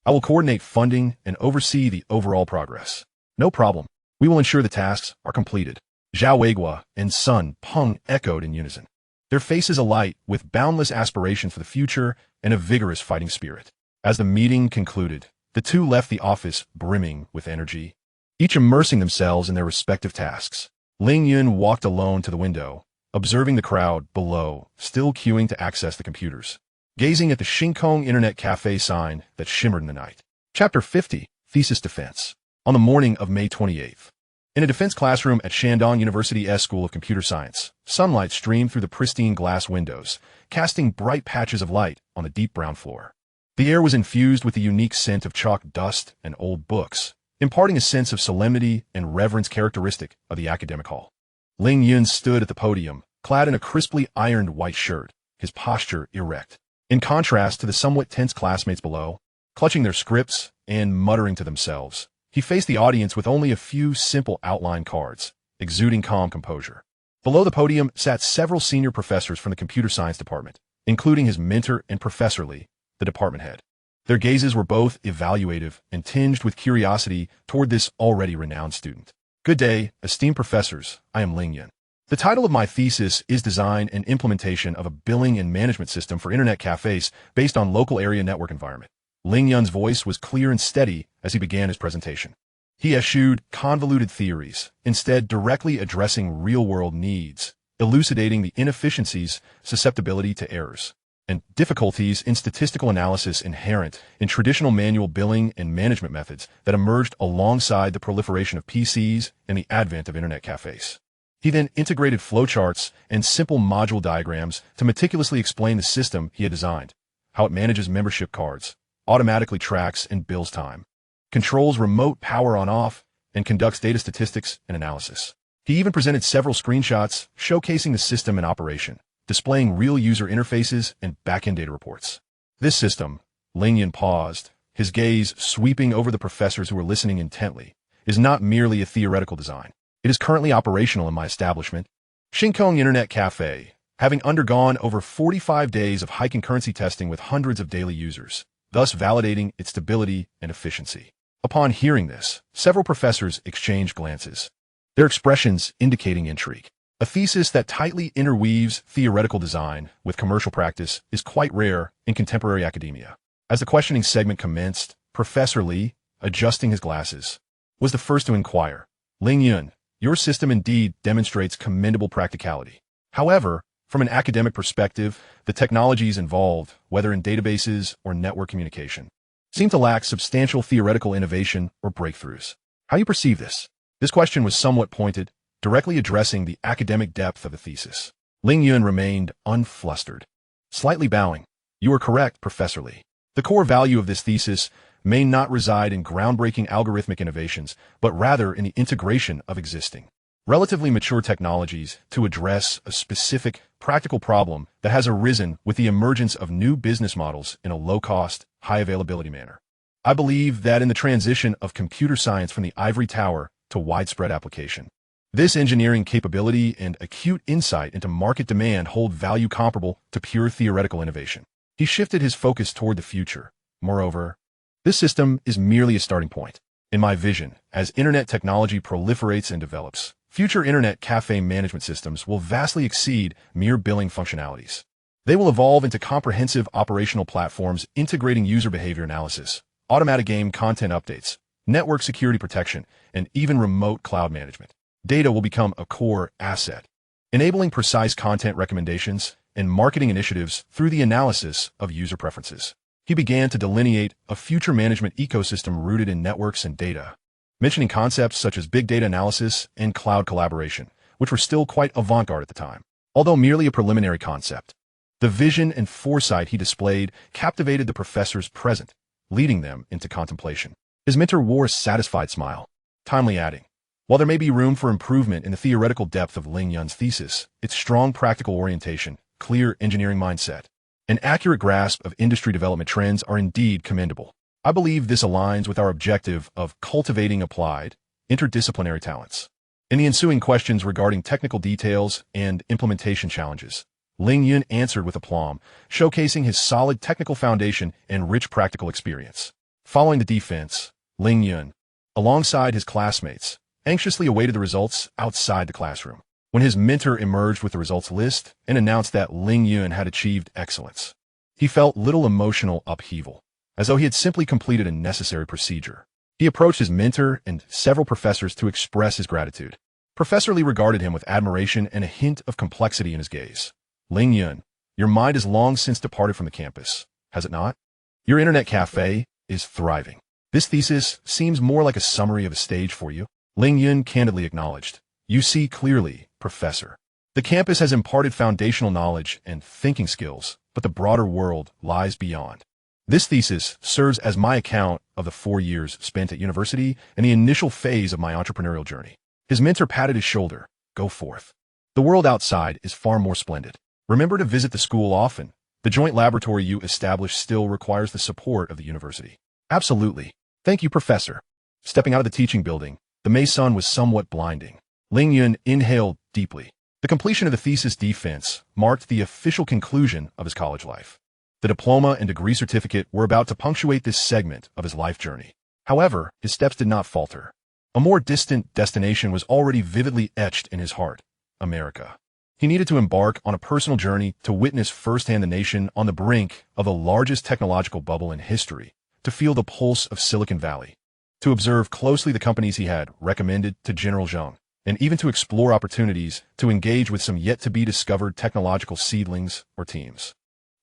I will coordinate funding and oversee the overall progress. No problem. We will ensure the tasks are completed. Zhao Weiguo and Sun Peng echoed in unison, their faces alight with boundless aspirations for the future and a vigorous fighting spirit. As the meeting concluded, the two left the office brimming with energy, each immersing themselves in their respective tasks. Ling Yun walked alone to the window, observing the crowd below, still queuing to access the computers, gazing at the Shinkong Internet Cafe sign that shimmered in the night. Chapter 50, Thesis Defense. On the morning of May 28th, in a defense classroom at Shandong University's School of Computer Science, sunlight streamed through the pristine glass windows, casting bright patches of light on the deep brown floor. The air was infused with the unique scent of chalk dust and old books, imparting a sense of solemnity and reverence characteristic of the academic hall. Ling Yun stood at the podium, clad in a crisply ironed white shirt, his posture erect. In contrast to the somewhat tense classmates below, clutching their scripts and muttering to themselves, he faced the audience with only a few simple outline cards, exuding calm composure. Below the podium sat several senior professors from the computer science department, including his mentor and Professor Li, the department head. Their gazes were both evaluative and tinged with curiosity toward this already renowned student. Good day, esteemed professors. I am Ling Yun. The title of my thesis is Design and Implementation of a Billing and Management System for Internet Cafes based on Local Area Network Environment. Ling Yun's voice was clear and steady as he began his presentation. He eschewed convoluted theories, instead directly addressing real-world needs, elucidating the inefficiencies, susceptibility to errors, and difficulties in statistical analysis inherent in traditional manual billing and management methods that emerged alongside the proliferation of PCs and the advent of internet cafes. He then integrated flowcharts and simple module diagrams to meticulously explain the system he had designed, how it manages membership cards, automatically tracks and bills time, controls remote power on-off, and conducts data statistics and analysis. He even presented several screenshots showcasing the system in operation, displaying real user interfaces and backend data reports. This system, Ling Yun paused, his gaze sweeping over the professors who were listening intently, is not merely a theoretical design. It is currently operational in my establishment, Shinkong Internet Cafe, having undergone over 45 days of high concurrency testing with hundreds of daily users, thus validating its stability and efficiency. Upon hearing this, several professors exchanged glances, their expressions indicating intrigue. A thesis that tightly interweaves theoretical design with commercial practice is quite rare in contemporary academia. As the questioning segment commenced, Professor Li, adjusting his glasses, was the first to inquire. Ling Yun, your system indeed demonstrates commendable practicality. However, from an academic perspective, the technologies involved, whether in databases or network communication, seem to lack substantial theoretical innovation or breakthroughs. How do you perceive this? This question was somewhat pointed, directly addressing the academic depth of the thesis. Ling Yun remained unflustered. Slightly bowing, "You are correct, Professor Lee. The core value of this thesis may not reside in groundbreaking algorithmic innovations, but rather in the integration of existing, relatively mature technologies to address a specific, practical problem that has arisen with the emergence of new business models in a low-cost, high-availability manner. I believe that in the transition of computer science from the ivory tower to widespread application, this engineering capability and acute insight into market demand hold value comparable to pure theoretical innovation." He shifted his focus toward the future. "Moreover, this system is merely a starting point. In my vision, as internet technology proliferates and develops, future internet cafe management systems will vastly exceed mere billing functionalities. They will evolve into comprehensive operational platforms integrating user behavior analysis, automatic game content updates, network security protection, and even remote cloud management. Data will become a core asset, enabling precise content recommendations and marketing initiatives through the analysis of user preferences." He began to delineate a future management ecosystem rooted in networks and data, mentioning concepts such as big data analysis and cloud collaboration, which were still quite avant-garde at the time, although merely a preliminary concept. The vision and foresight he displayed captivated the professors present, leading them into contemplation. His mentor wore a satisfied smile, timely adding, "While there may be room for improvement in the theoretical depth of Ling Yun's thesis, its strong practical orientation, clear engineering mindset, an accurate grasp of industry development trends are indeed commendable. I believe this aligns with our objective of cultivating applied, interdisciplinary talents." In the ensuing questions regarding technical details and implementation challenges, Ling Yun answered with aplomb, showcasing his solid technical foundation and rich practical experience. Following the defense, Ling Yun, alongside his classmates, anxiously awaited the results outside the classroom. When his mentor emerged with the results list and announced that Ling Yun had achieved excellence, he felt little emotional upheaval, as though he had simply completed a necessary procedure. He approached his mentor and several professors to express his gratitude. Professor Lee regarded him with admiration and a hint of complexity in his gaze. "Ling Yun, your mind has long since departed from the campus, has it not? Your internet cafe is thriving. This thesis seems more like a summary of a stage for you." Ling Yun candidly acknowledged, "You see clearly, Professor. The campus has imparted foundational knowledge and thinking skills, but the broader world lies beyond. This thesis serves as my account of the 4 years spent at university and the initial phase of my entrepreneurial journey." His mentor patted his shoulder. "Go forth. The world outside is far more splendid. Remember to visit the school often. The joint laboratory you established still requires the support of the university." "Absolutely. Thank you, Professor." Stepping out of the teaching building, the May sun was somewhat blinding. Ling Yun inhaled deeply. The completion of the thesis defense marked the official conclusion of his college life. The diploma and degree certificate were about to punctuate this segment of his life journey. However, his steps did not falter. A more distant destination was already vividly etched in his heart: America. He needed to embark on a personal journey to witness firsthand the nation on the brink of the largest technological bubble in history, to feel the pulse of Silicon Valley, to observe closely the companies he had recommended to General Zhang, and even to explore opportunities to engage with some yet-to-be-discovered technological seedlings or teams.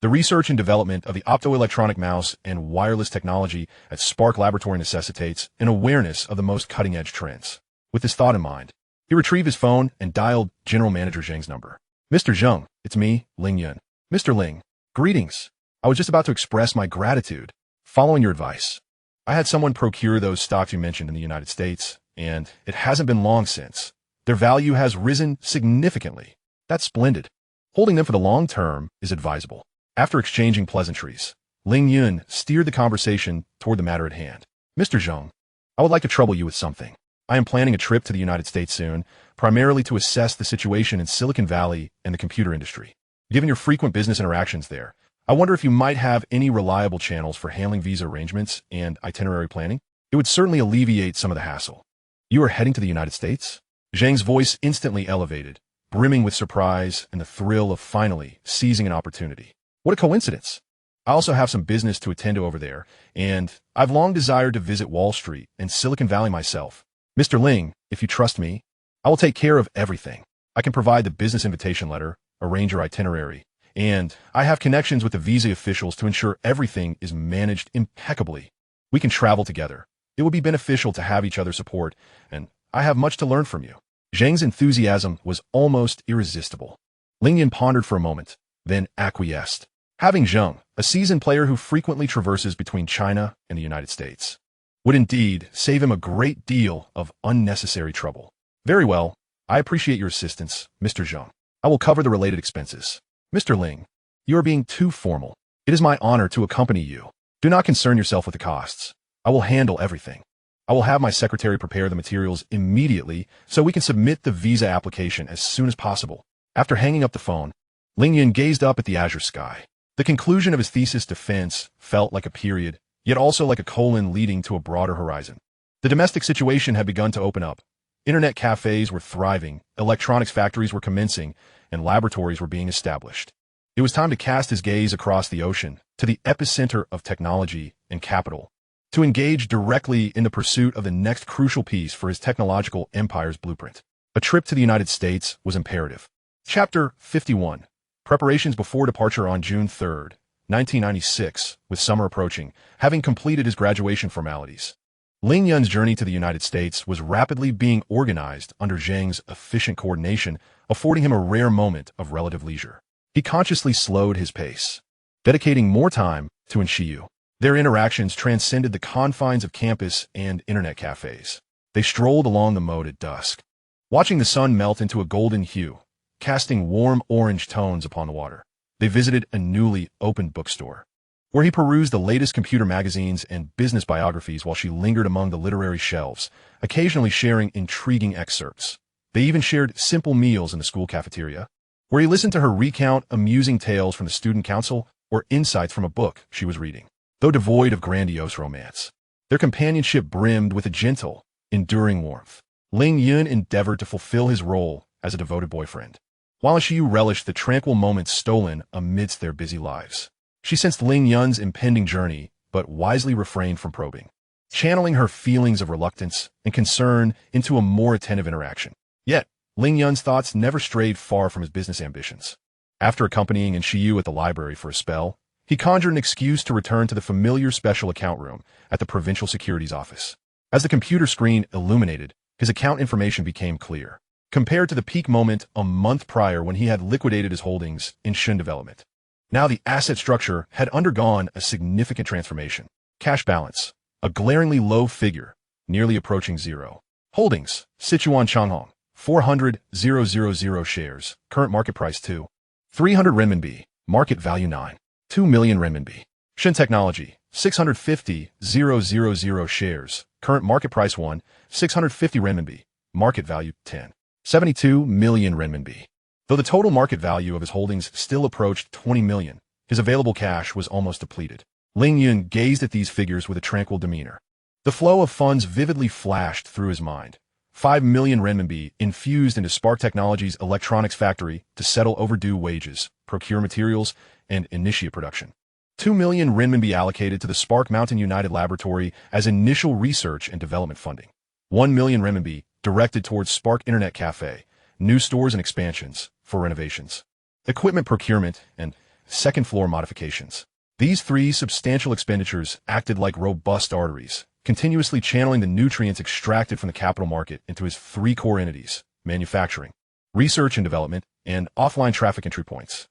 The research and development of the optoelectronic mouse and wireless technology at Spark Laboratory necessitates an awareness of the most cutting-edge trends. With this thought in mind, he retrieved his phone and dialed General Manager Zhang's number. "Mr. Zhang, it's me, Ling Yun." "Mr. Ling, greetings. I was just about to express my gratitude. Following your advice, I had someone procure those stocks you mentioned in the United States, and it hasn't been long since. Their value has risen significantly. That's splendid. Holding them for the long term is advisable." After exchanging pleasantries, Ling Yun steered the conversation toward the matter at hand. "Mr. Zhang, I would like to trouble you with something. I am planning a trip to the United States soon, primarily to assess the situation in Silicon Valley and the computer industry. Given your frequent business interactions there, I wonder if you might have any reliable channels for handling visa arrangements and itinerary planning. It would certainly alleviate some of the hassle." "You are heading to the United States?" Zhang's voice instantly elevated, brimming with surprise and the thrill of finally seizing an opportunity. "What a coincidence. I also have some business to attend to over there, and I've long desired to visit Wall Street and Silicon Valley myself. Mr. Ling, if you trust me, I will take care of everything. I can provide the business invitation letter, arrange your itinerary, and I have connections with the visa officials to ensure everything is managed impeccably. We can travel together. It would be beneficial to have each other's support, and I have much to learn from you." Zhang's enthusiasm was almost irresistible. Ling Yun pondered for a moment, then acquiesced. Having Zhang, a seasoned player who frequently traverses between China and the United States, would indeed save him a great deal of unnecessary trouble. Very well, I appreciate your assistance, Mr. Zhang. I will cover the related expenses. Mr. Ling, you are being too formal. It is my honor to accompany you. Do not concern yourself with the costs. I will handle everything. I will have my secretary prepare the materials immediately so we can submit the visa application as soon as possible. After hanging up the phone, Ling Yun gazed up at the azure sky. The conclusion of his thesis defense felt like a period, yet also like a colon leading to a broader horizon. The domestic situation had begun to open up. Internet cafes were thriving, electronics factories were commencing, and laboratories were being established. It was time to cast his gaze across the ocean, to the epicenter of technology and capital, to engage directly in the pursuit of the next crucial piece for his technological empire's blueprint. A trip to the United States was imperative. Chapter 51. Preparations before departure on June 3, 1996, with summer approaching, having completed his graduation formalities. Ling Yun's journey to the United States was rapidly being organized under Zhang's efficient coordination, affording him a rare moment of relative leisure. He consciously slowed his pace, dedicating more time to Enshiyu. Their interactions transcended the confines of campus and internet cafes. They strolled along the moat at dusk, watching the sun melt into a golden hue, casting warm orange tones upon the water. They visited a newly opened bookstore, where he perused the latest computer magazines and business biographies while she lingered among the literary shelves, occasionally sharing intriguing excerpts. They even shared simple meals in the school cafeteria, where he listened to her recount amusing tales from the student council or insights from a book she was reading. Though devoid of grandiose romance, their companionship brimmed with a gentle, enduring warmth. Ling Yun endeavored to fulfill his role as a devoted boyfriend, while Enshiyu relished the tranquil moments stolen amidst their busy lives. She sensed Ling Yun's impending journey, but wisely refrained from probing, channeling her feelings of reluctance and concern into a more attentive interaction. Yet, Ling Yun's thoughts never strayed far from his business ambitions. After accompanying Enshiyu at the library for a spell, he conjured an excuse to return to the familiar special account room at the Provincial Securities Office. As the computer screen illuminated, his account information became clear, compared to the peak moment a month prior when he had liquidated his holdings in Shun Development. Now the asset structure had undergone a significant transformation. Cash balance, a glaringly low figure, nearly approaching zero. Holdings, Sichuan Changhong, 400,000 shares, current market price 2. 300 renminbi, market value 9. 2 million renminbi. Shin Technology, 650,000 shares, current market price 1. 650 renminbi, market value 10. 72 million renminbi. Though the total market value of his holdings still approached 20 million, his available cash was almost depleted. Ling Yun gazed at these figures with a tranquil demeanor. The flow of funds vividly flashed through his mind. 5 million renminbi infused into Spark Technology's electronics factory to settle overdue wages, procure materials, and initiate production. 2 million renminbi allocated to the Spark Mountain United Laboratory as initial research and development funding. 1 million renminbi directed towards Spark Internet Cafe, new stores and expansions for renovations, equipment procurement, and second-floor modifications. These three substantial expenditures acted like robust arteries, continuously channeling the nutrients extracted from the capital market into his three core entities: manufacturing, research and development, and offline traffic entry points.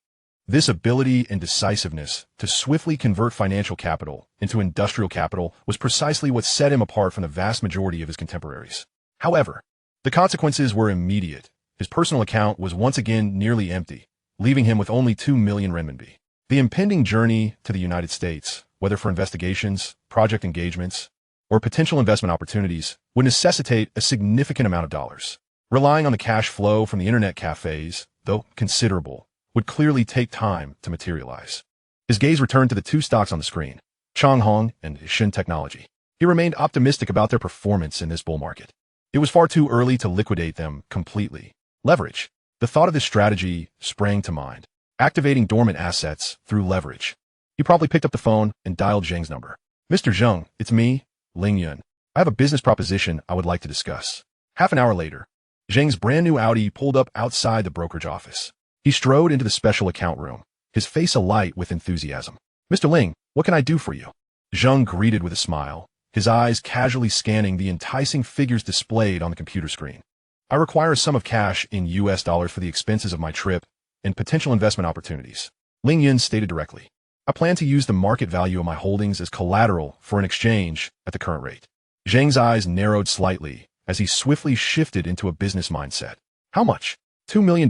This ability and decisiveness to swiftly convert financial capital into industrial capital was precisely what set him apart from the vast majority of his contemporaries. However, the consequences were immediate. His personal account was once again nearly empty, leaving him with only 2 million renminbi. The impending journey to the United States, whether for investigations, project engagements, or potential investment opportunities, would necessitate a significant amount of dollars. Relying on the cash flow from the internet cafes, though considerable, would clearly take time to materialize. His gaze returned to the two stocks on the screen, Changhong and Shin Technology. He remained optimistic about their performance in this bull market. It was far too early to liquidate them completely. Leverage. The thought of this strategy sprang to mind. Activating dormant assets through leverage. He promptly picked up the phone and dialed Zhang's number. Mr. Zhang, it's me, Ling Yun. I have a business proposition I would like to discuss. Half an hour later, Zhang's brand new Audi pulled up outside the brokerage office. He strode into the special account room, his face alight with enthusiasm. Mr. Ling, what can I do for you? Zhang greeted with a smile, his eyes casually scanning the enticing figures displayed on the computer screen. I require a sum of cash in US dollars for the expenses of my trip and potential investment opportunities. Ling Yun stated directly. I plan to use the market value of my holdings as collateral for an exchange at the current rate. Zhang's eyes narrowed slightly as he swiftly shifted into a business mindset. How much? $2 million,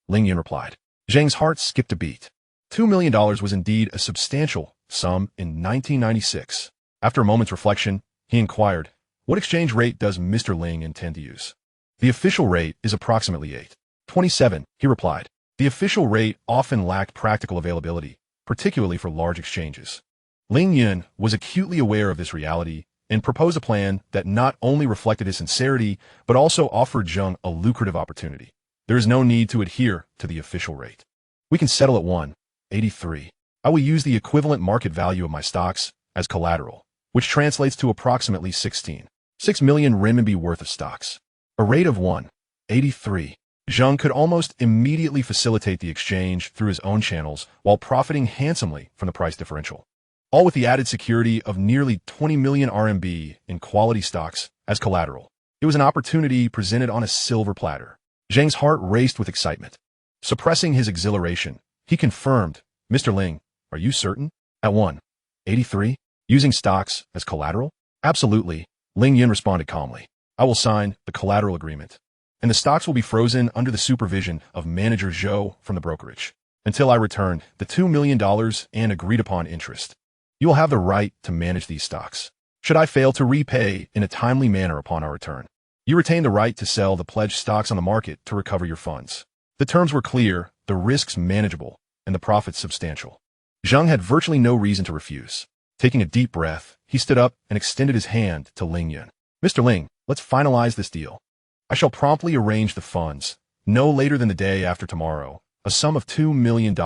Ling Yun replied. Zhang's heart skipped a beat. $2 million was indeed a substantial sum in 1996. After a moment's reflection, he inquired, what exchange rate does Mr. Ling intend to use? The official rate is approximately 8.27, he replied. The official rate often lacked practical availability, particularly for large exchanges. Ling Yun was acutely aware of this reality and proposed a plan that not only reflected his sincerity, but also offered Zhang a lucrative opportunity. There is no need to adhere to the official rate. We can settle at 1.83. I will use the equivalent market value of my stocks as collateral, which translates to approximately 16.6 million renminbi worth of stocks. A rate of 1.83. Zhang could almost immediately facilitate the exchange through his own channels while profiting handsomely from the price differential. All with the added security of nearly 20 million RMB in quality stocks as collateral. It was an opportunity presented on a silver platter. Zhang's heart raced with excitement. Suppressing his exhilaration, he confirmed, Mr. Ling, are you certain? At 1.83? Using stocks as collateral? Absolutely, Ling Yun responded calmly. I will sign the collateral agreement, and the stocks will be frozen under the supervision of Manager Zhou from the brokerage until I return the $2 million and agreed-upon interest. You will have the right to manage these stocks. Should I fail to repay in a timely manner upon our return, you retain the right to sell the pledged stocks on the market to recover your funds. The terms were clear, the risks manageable, and the profits substantial. Zhang had virtually no reason to refuse. Taking a deep breath, he stood up and extended his hand to Ling Yun. Mr. Ling, let's finalize this deal. I shall promptly arrange the funds, no later than the day after tomorrow, a sum of $2 million,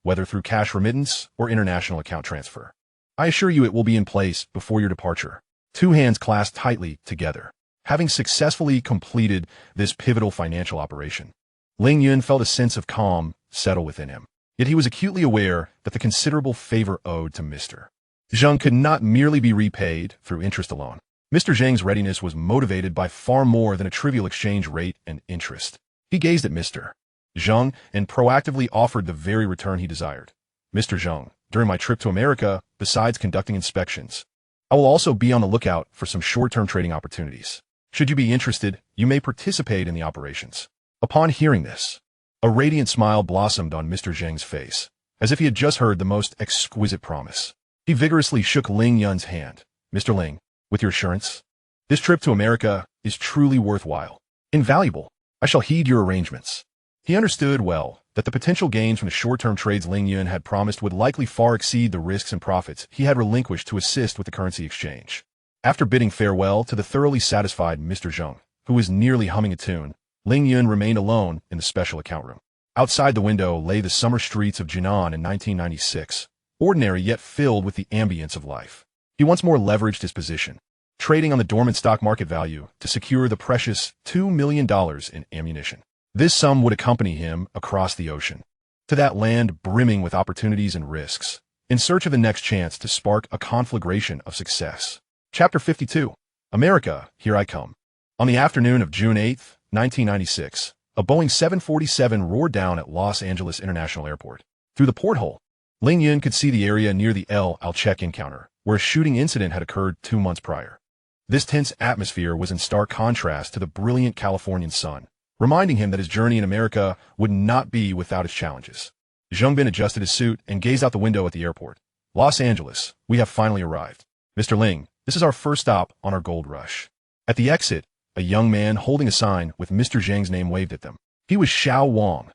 whether through cash remittance or international account transfer. I assure you it will be in place before your departure. Two hands clasped tightly together. Having successfully completed this pivotal financial operation, Ling Yun felt a sense of calm settle within him. Yet he was acutely aware that the considerable favor owed to Mr. Zhang could not merely be repaid through interest alone. Mr. Zhang's readiness was motivated by far more than a trivial exchange rate and interest. He gazed at Mr. Zhang and proactively offered the very return he desired. Mr. Zhang, during my trip to America, besides conducting inspections, I will also be on the lookout for some short-term trading opportunities. Should you be interested, you may participate in the operations. Upon hearing this, a radiant smile blossomed on Mr. Zhang's face, as if he had just heard the most exquisite promise. He vigorously shook Ling Yun's hand. Mr. Ling, with your assurance, this trip to America is truly worthwhile. Invaluable. I shall heed your arrangements. He understood well that the potential gains from the short-term trades Ling Yun had promised would likely far exceed the risks and profits he had relinquished to assist with the currency exchange. After bidding farewell to the thoroughly satisfied Mr. Zhang, who was nearly humming a tune, Ling Yun remained alone in the special account room. Outside the window lay the summer streets of Jinan in 1996, ordinary yet filled with the ambience of life. He once more leveraged his position, trading on the dormant stock market value to secure the precious $2 million in ammunition. This sum would accompany him across the ocean, to that land brimming with opportunities and risks, in search of the next chance to spark a conflagration of success. Chapter 52. America, Here I Come. On the afternoon of June 8, 1996, a Boeing 747 roared down at Los Angeles International Airport. Through the porthole, Ling Yun could see the area near the Al check-in counter, where a shooting incident had occurred 2 months prior. This tense atmosphere was in stark contrast to the brilliant Californian sun, reminding him that his journey in America would not be without its challenges. Zhang Bin adjusted his suit and gazed out the window at the airport. Los Angeles, we have finally arrived. Mr. Ling, this is our first stop on our gold rush. At the exit, a young man holding a sign with Mr. Zhang's name waved at them. He was Xiao Wang,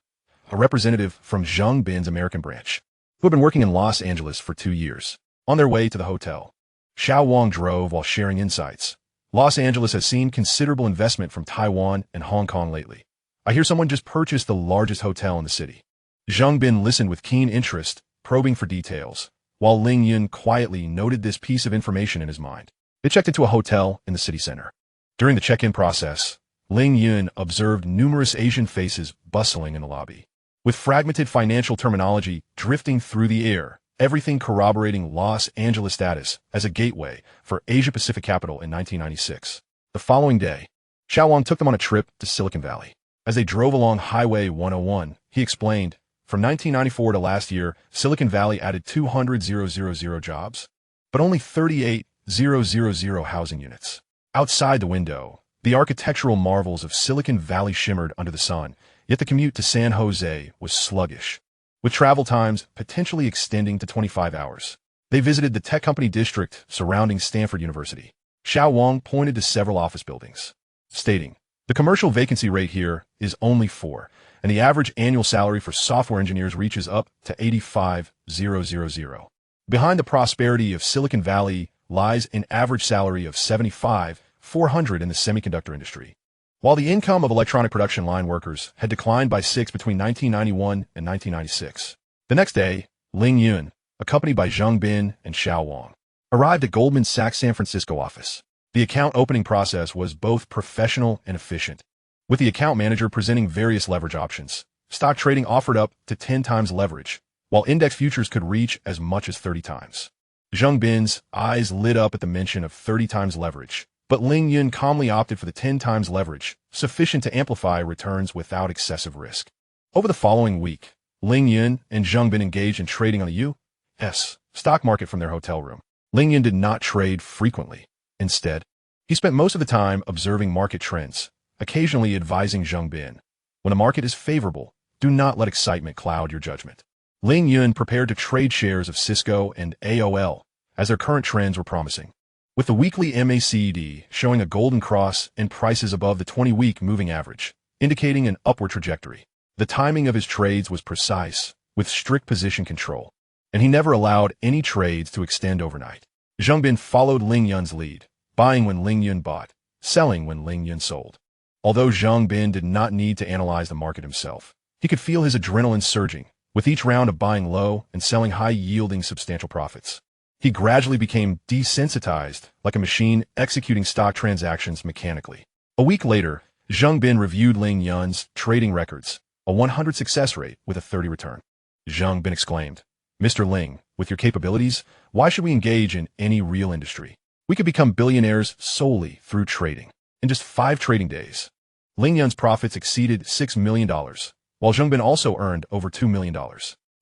a representative from Zhang Bin's American branch, who had been working in Los Angeles for 2 years. On their way to the hotel, Xiao Wang drove while sharing insights. Los Angeles has seen considerable investment from Taiwan and Hong Kong lately. I hear someone just purchased the largest hotel in the city. Zhang Bin listened with keen interest, probing for details, while Ling Yun quietly noted this piece of information in his mind. They checked into a hotel in the city center. During the check-in process, Ling Yun observed numerous Asian faces bustling in the lobby, with fragmented financial terminology drifting through the air, everything corroborating Los Angeles' status as a gateway for Asia-Pacific capital in 1996. The following day, Xiao Wang took them on a trip to Silicon Valley. As they drove along Highway 101, he explained, from 1994 to last year, Silicon Valley added 200,000 jobs, but only 38,000 housing units. Outside the window, the architectural marvels of Silicon Valley shimmered under the sun, yet the commute to San Jose was sluggish, with travel times potentially extending to 25 hours. They visited the tech company district surrounding Stanford University. Xiao Wang pointed to several office buildings, stating, "The commercial vacancy rate here is only 4, and the average annual salary for software engineers reaches up to 85,000. Behind the prosperity of Silicon Valley lies an average salary of 75,400 in the semiconductor industry." While the income of electronic production line workers had declined by 6 between 1991 and 1996, the next day, Ling Yun, accompanied by Zheng Bin and Xiao Wang, arrived at Goldman Sachs' San Francisco office. The account opening process was both professional and efficient, with the account manager presenting various leverage options. Stock trading offered up to 10 times leverage, while index futures could reach as much as 30 times. Zheng Bin's eyes lit up at the mention of 30 times leverage, but Ling Yun calmly opted for the 10 times leverage, sufficient to amplify returns without excessive risk. Over the following week, Ling Yun and Zheng Bin engaged in trading on the U.S. stock market from their hotel room. Ling Yun did not trade frequently. Instead, he spent most of the time observing market trends, occasionally advising Zheng Bin, "When the market is favorable, do not let excitement cloud your judgment." Ling Yun prepared to trade shares of Cisco and AOL, as their current trends were promising. With the weekly MACD showing a golden cross and prices above the 20-week moving average, indicating an upward trajectory. The timing of his trades was precise, with strict position control, and he never allowed any trades to extend overnight. Zheng Bin followed Ling Yun's lead, buying when Ling Yun bought, selling when Ling Yun sold. Although Zheng Bin did not need to analyze the market himself, he could feel his adrenaline surging, with each round of buying low and selling high yielding substantial profits. He gradually became desensitized, like a machine executing stock transactions mechanically. A week later, Zheng Bin reviewed Ling Yun's trading records, a 100 success rate with a 30 return. Zheng Bin exclaimed, "Mr. Ling, with your capabilities, why should we engage in any real industry? We could become billionaires solely through trading." In just 5 trading days, Ling Yun's profits exceeded $6 million, while Zheng Bin also earned over $2 million.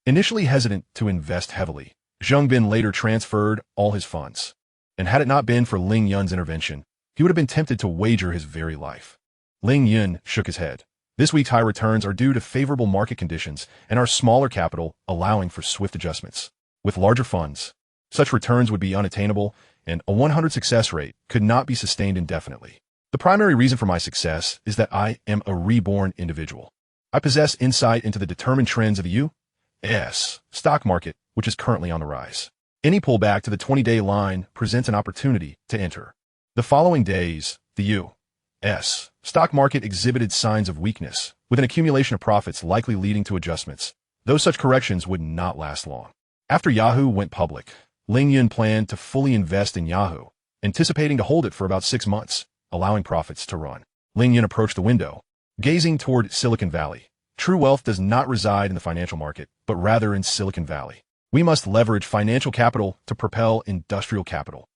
Initially hesitant to invest heavily, Zheng Bin later transferred all his funds, and had it not been for Ling Yun's intervention, he would have been tempted to wager his very life. Ling Yun shook his head. This week's high returns are due to favorable market conditions and our smaller capital allowing for swift adjustments. With larger funds, such returns would be unattainable, and a 100 success rate could not be sustained indefinitely. The primary reason for my success is that I am a reborn individual. I possess insight into the determined trends of the U.S. stock market, which is currently on the rise. Any pullback to the 20-day line presents an opportunity to enter. The following days, the U.S. stock market exhibited signs of weakness, with an accumulation of profits likely leading to adjustments, though such corrections would not last long. After Yahoo went public, Ling Yun planned to fully invest in Yahoo, anticipating to hold it for about 6 months, allowing profits to run. Ling Yun approached the window, gazing toward Silicon Valley. True wealth does not reside in the financial market, but rather in Silicon Valley. We must leverage financial capital to propel industrial capital.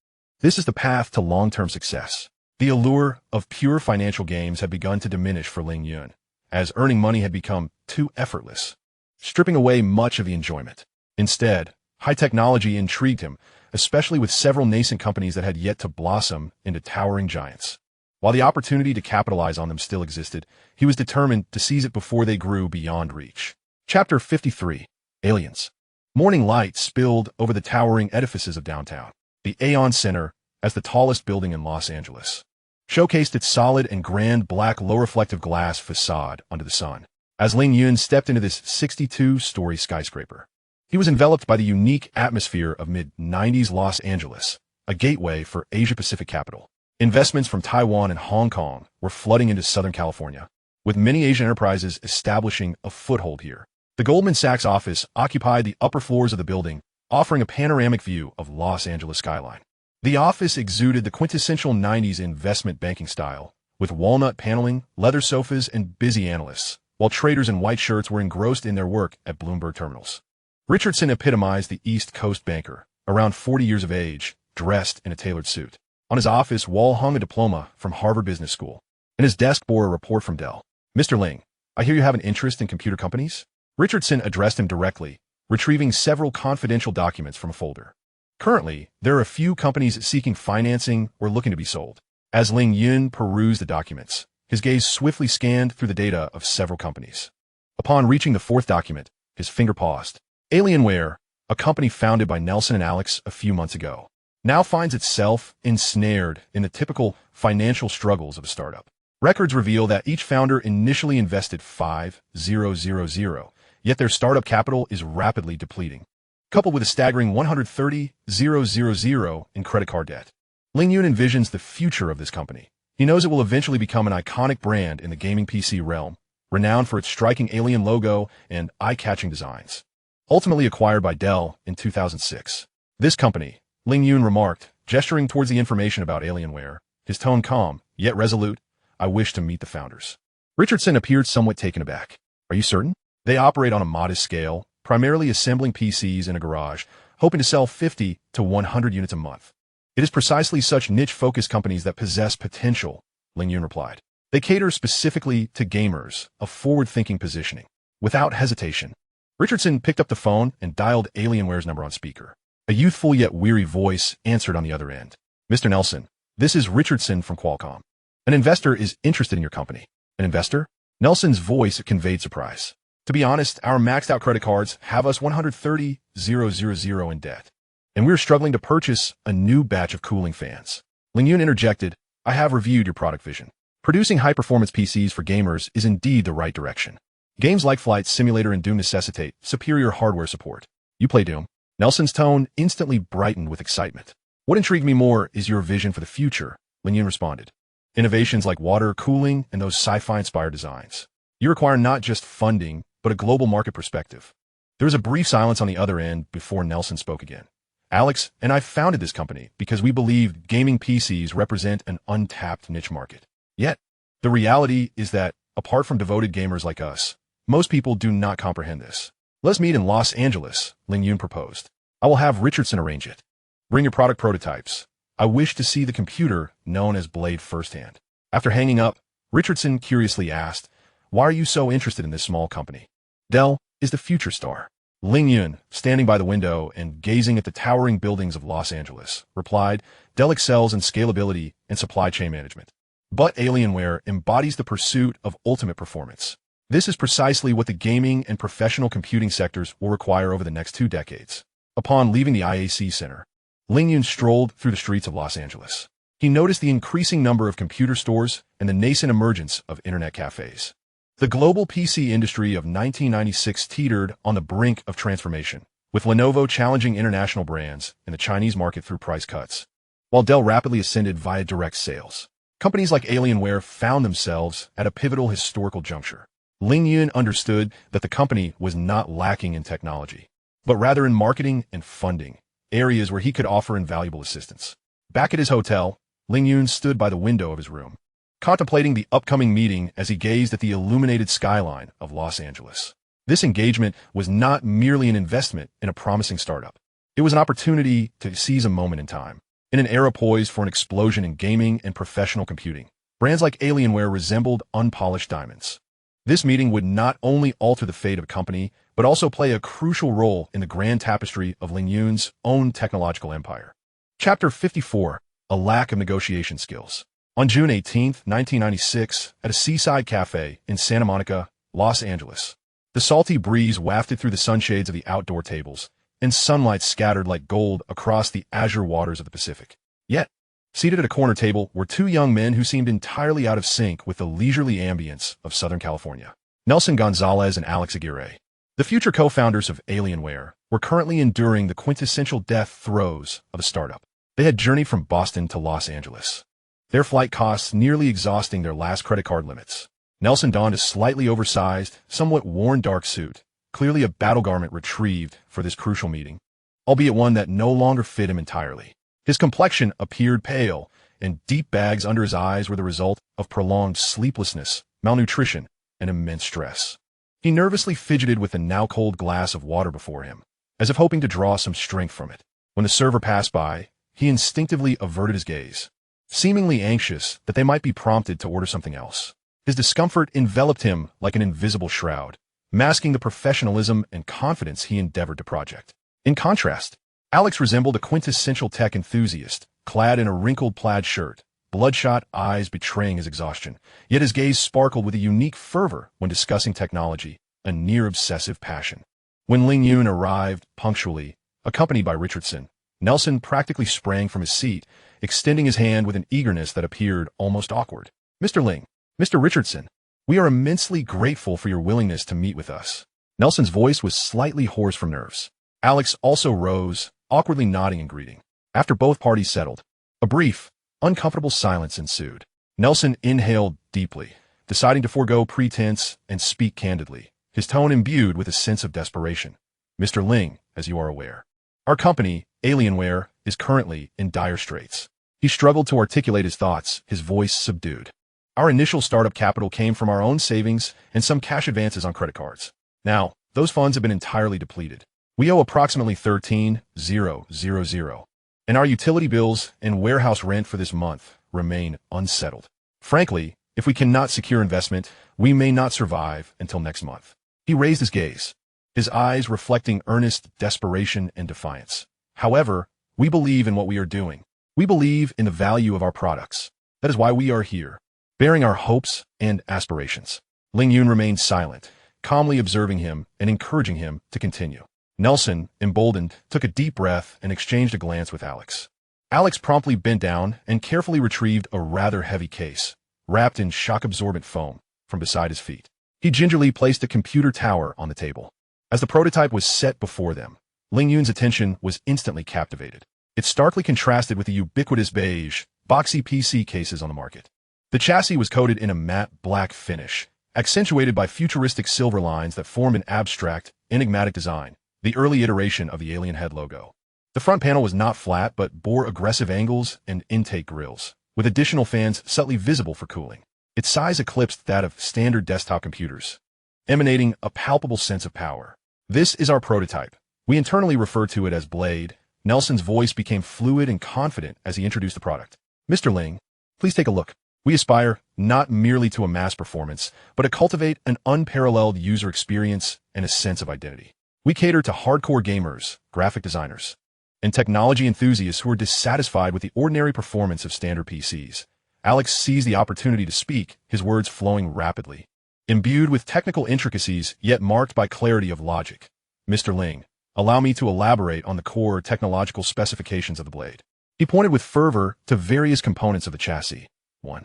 This is the path to long-term success. The allure of pure financial gains had begun to diminish for Ling Yun, as earning money had become too effortless, stripping away much of the enjoyment. Instead, high technology intrigued him, especially with several nascent companies that had yet to blossom into towering giants. While the opportunity to capitalize on them still existed, he was determined to seize it before they grew beyond reach. Chapter 53. Aliens. Morning light spilled over the towering edifices of downtown. The Aeon Center, as the tallest building in Los Angeles, showcased its solid and grand black low-reflective glass facade under the sun. As Ling Yun stepped into this 62-story skyscraper, he was enveloped by the unique atmosphere of mid-90s Los Angeles, a gateway for Asia-Pacific capital. Investments from Taiwan and Hong Kong were flooding into Southern California, with many Asian enterprises establishing a foothold here. The Goldman Sachs office occupied the upper floors of the building, offering a panoramic view of Los Angeles skyline. The office exuded the quintessential 90s investment banking style, with walnut paneling, leather sofas, and busy analysts, while traders in white shirts were engrossed in their work at Bloomberg terminals. Richardson epitomized the East Coast banker, around 40 years of age, dressed in a tailored suit. On his office wall hung a diploma from Harvard Business School. and his desk bore a report from Dell. "Mr. Ling, I hear you have an interest in computer companies?" Richardson addressed him directly, retrieving several confidential documents from a folder. Currently, there are a few companies seeking financing or looking to be sold. As Ling Yun perused the documents, his gaze swiftly scanned through the data of several companies. Upon reaching the fourth document, his finger paused. Alienware, a company founded by Nelson and Alex a few months ago, now finds itself ensnared in the typical financial struggles of a startup. Records reveal that each founder initially invested $5,000, yet their startup capital is rapidly depleting, coupled with a staggering $130,000 in credit card debt. Ling Yun envisions the future of this company. He knows it will eventually become an iconic brand in the gaming PC realm, renowned for its striking alien logo and eye-catching designs. Ultimately acquired by Dell in 2006. "This company," Ling Yun remarked, gesturing towards the information about Alienware, his tone calm, yet resolute. "I wish to meet the founders." Richardson appeared somewhat taken aback. "Are you certain?" "They operate on a modest scale, primarily assembling PCs in a garage, hoping to sell 50 to 100 units a month. It is precisely such niche-focused companies that possess potential," Ling Yun replied. "They cater specifically to gamers, a forward-thinking positioning." Without hesitation, Richardson picked up the phone and dialed Alienware's number on speaker. A youthful yet weary voice answered on the other end. "Mr. Nelson, this is Richardson from Qualcomm. An investor is interested in your company." "An investor?" Nelson's voice conveyed surprise. "To be honest, our maxed-out credit cards have us $130,000 in debt, and we're struggling to purchase a new batch of cooling fans." Ling Yun interjected, "I have reviewed your product vision. Producing high-performance PCs for gamers is indeed the right direction. Games like Flight Simulator and Doom necessitate superior hardware support. You play Doom?" Nelson's tone instantly brightened with excitement. "What intrigued me more is your vision for the future," Ling Yun responded. "Innovations like water cooling and those sci-fi-inspired designs. You require not just funding, but a global market perspective." There was a brief silence on the other end before Nelson spoke again. "Alex and I founded this company because we believed gaming PCs represent an untapped niche market. Yet, the reality is that, apart from devoted gamers like us, most people do not comprehend this. Let's meet in Los Angeles," Ling Yun proposed. "I will have Richardson arrange it. Bring your product prototypes. I wish to see the computer known as Blade firsthand." After hanging up, Richardson curiously asked, "Why are you so interested in this small company?" "Dell is the future star." Ling Yun, standing by the window and gazing at the towering buildings of Los Angeles, replied, "Dell excels in scalability and supply chain management. But Alienware embodies the pursuit of ultimate performance. This is precisely what the gaming and professional computing sectors will require over the next 2 decades. Upon leaving the IAC Center, Ling Yun strolled through the streets of Los Angeles. He noticed the increasing number of computer stores and the nascent emergence of internet cafes. The global PC industry of 1996 teetered on the brink of transformation, with Lenovo challenging international brands in the Chinese market through price cuts, while Dell rapidly ascended via direct sales. Companies like Alienware found themselves at a pivotal historical juncture. Ling Yun understood that the company was not lacking in technology, but rather in marketing and funding, areas where he could offer invaluable assistance. Back at his hotel, Ling Yun stood by the window of his room, contemplating the upcoming meeting as he gazed at the illuminated skyline of Los Angeles. This engagement was not merely an investment in a promising startup. It was an opportunity to seize a moment in time. In an era poised for an explosion in gaming and professional computing, brands like Alienware resembled unpolished diamonds. This meeting would not only alter the fate of a company, but also play a crucial role in the grand tapestry of Ling Yun's own technological empire. Chapter 54, A Lack of Negotiation Skills. On June 18, 1996, at a seaside cafe in Santa Monica, Los Angeles, the salty breeze wafted through the sunshades of the outdoor tables, and sunlight scattered like gold across the azure waters of the Pacific. Yet, seated at a corner table were 2 young men who seemed entirely out of sync with the leisurely ambience of Southern California. Nelson Gonzalez and Alex Aguirre, the future co-founders of Alienware, were currently enduring the quintessential death throes of a startup. They had journeyed from Boston to Los Angeles, their flight costs nearly exhausting their last credit card limits. Nelson donned a slightly oversized, somewhat worn dark suit, clearly a battle garment retrieved for this crucial meeting, albeit one that no longer fit him entirely. His complexion appeared pale, and deep bags under his eyes were the result of prolonged sleeplessness, malnutrition, and immense stress. He nervously fidgeted with the now-cold glass of water before him, as if hoping to draw some strength from it. When the server passed by, he instinctively averted his gaze. seemingly anxious that they might be prompted to order something else. His discomfort enveloped him like an invisible shroud, masking the professionalism and confidence he endeavored to project. In contrast, Alex resembled a quintessential tech enthusiast, clad in a wrinkled plaid shirt, bloodshot eyes betraying his exhaustion, yet his gaze sparkled with a unique fervor when discussing technology, a near-obsessive passion. When Ling Yun arrived punctually, accompanied by Richardson, Nelson practically sprang from his seat, extending his hand with an eagerness that appeared almost awkward. "Mr. Ling, Mr. Richardson, we are immensely grateful for your willingness to meet with us." Nelson's voice was slightly hoarse from nerves. Alex also rose, awkwardly nodding in greeting. After both parties settled, a brief, uncomfortable silence ensued. Nelson inhaled deeply, deciding to forego pretense and speak candidly, his tone imbued with a sense of desperation. "Mr. Ling, as you are aware, our company, Alienware, is currently in dire straits." He struggled to articulate his thoughts, his voice subdued. "Our initial startup capital came from our own savings and some cash advances on credit cards. Now, those funds have been entirely depleted. We owe approximately $13,000, and our utility bills and warehouse rent for this month remain unsettled. Frankly, if we cannot secure investment, we may not survive until next month." He raised his gaze, his eyes reflecting earnest desperation and defiance. "However, we believe in what we are doing. We believe in the value of our products. That is why we are here, bearing our hopes and aspirations." Ling Yun remained silent, calmly observing him and encouraging him to continue. Nelson, emboldened, took a deep breath and exchanged a glance with Alex. Alex promptly bent down and carefully retrieved a rather heavy case, wrapped in shock-absorbent foam, from beside his feet. He gingerly placed a computer tower on the table. As the prototype was set before them, Ling Yun's attention was instantly captivated. It starkly contrasted with the ubiquitous beige, boxy PC cases on the market. The chassis was coated in a matte black finish, accentuated by futuristic silver lines that formed an abstract, enigmatic design, the early iteration of the alien head logo. The front panel was not flat but bore aggressive angles and intake grills, with additional fans subtly visible for cooling. Its size eclipsed that of standard desktop computers, emanating a palpable sense of power. "This is our prototype. We internally refer to it as Blade." Nelson's voice became fluid and confident as he introduced the product. "Mr. Ling, please take a look. We aspire not merely to a mass performance, but to cultivate an unparalleled user experience and a sense of identity. We cater to hardcore gamers, graphic designers, and technology enthusiasts who are dissatisfied with the ordinary performance of standard PCs." Alex seized the opportunity to speak, his words flowing rapidly, imbued with technical intricacies yet marked by clarity of logic. "Mr. Ling, allow me to elaborate on the core technological specifications of the Blade." He pointed with fervor to various components of the chassis. 1.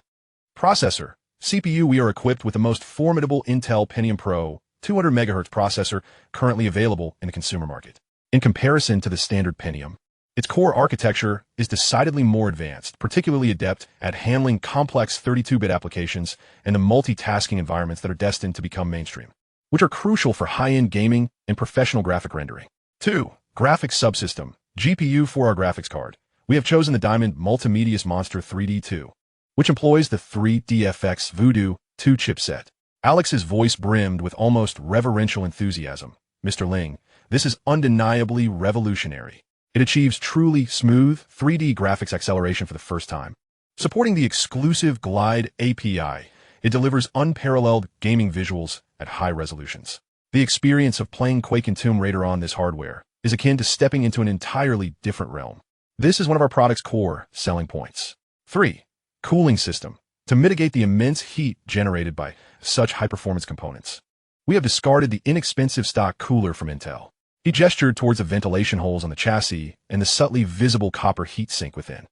Processor. CPU. We are equipped with the most formidable Intel Pentium Pro 200 MHz processor currently available in the consumer market. In comparison to the standard Pentium, its core architecture is decidedly more advanced, particularly adept at handling complex 32-bit applications and the multitasking environments that are destined to become mainstream, which are crucial for high-end gaming and professional graphic rendering. 2. Graphics subsystem. GPU. For our graphics card, we have chosen the Diamond Multimedia's Monster 3D2, which employs the 3DFX Voodoo 2 chipset. Alex's voice brimmed with almost reverential enthusiasm. "Mr. Ling, this is undeniably revolutionary. It achieves truly smooth 3D graphics acceleration for the first time. Supporting the exclusive Glide API, it delivers unparalleled gaming visuals at high resolutions. The experience of playing Quake and Tomb Raider on this hardware is akin to stepping into an entirely different realm. This is one of our product's core selling points." 3. Cooling system. To mitigate the immense heat generated by such high-performance components, we have discarded the inexpensive stock cooler from Intel. He gestured towards the ventilation holes on the chassis and the subtly visible copper heatsink within.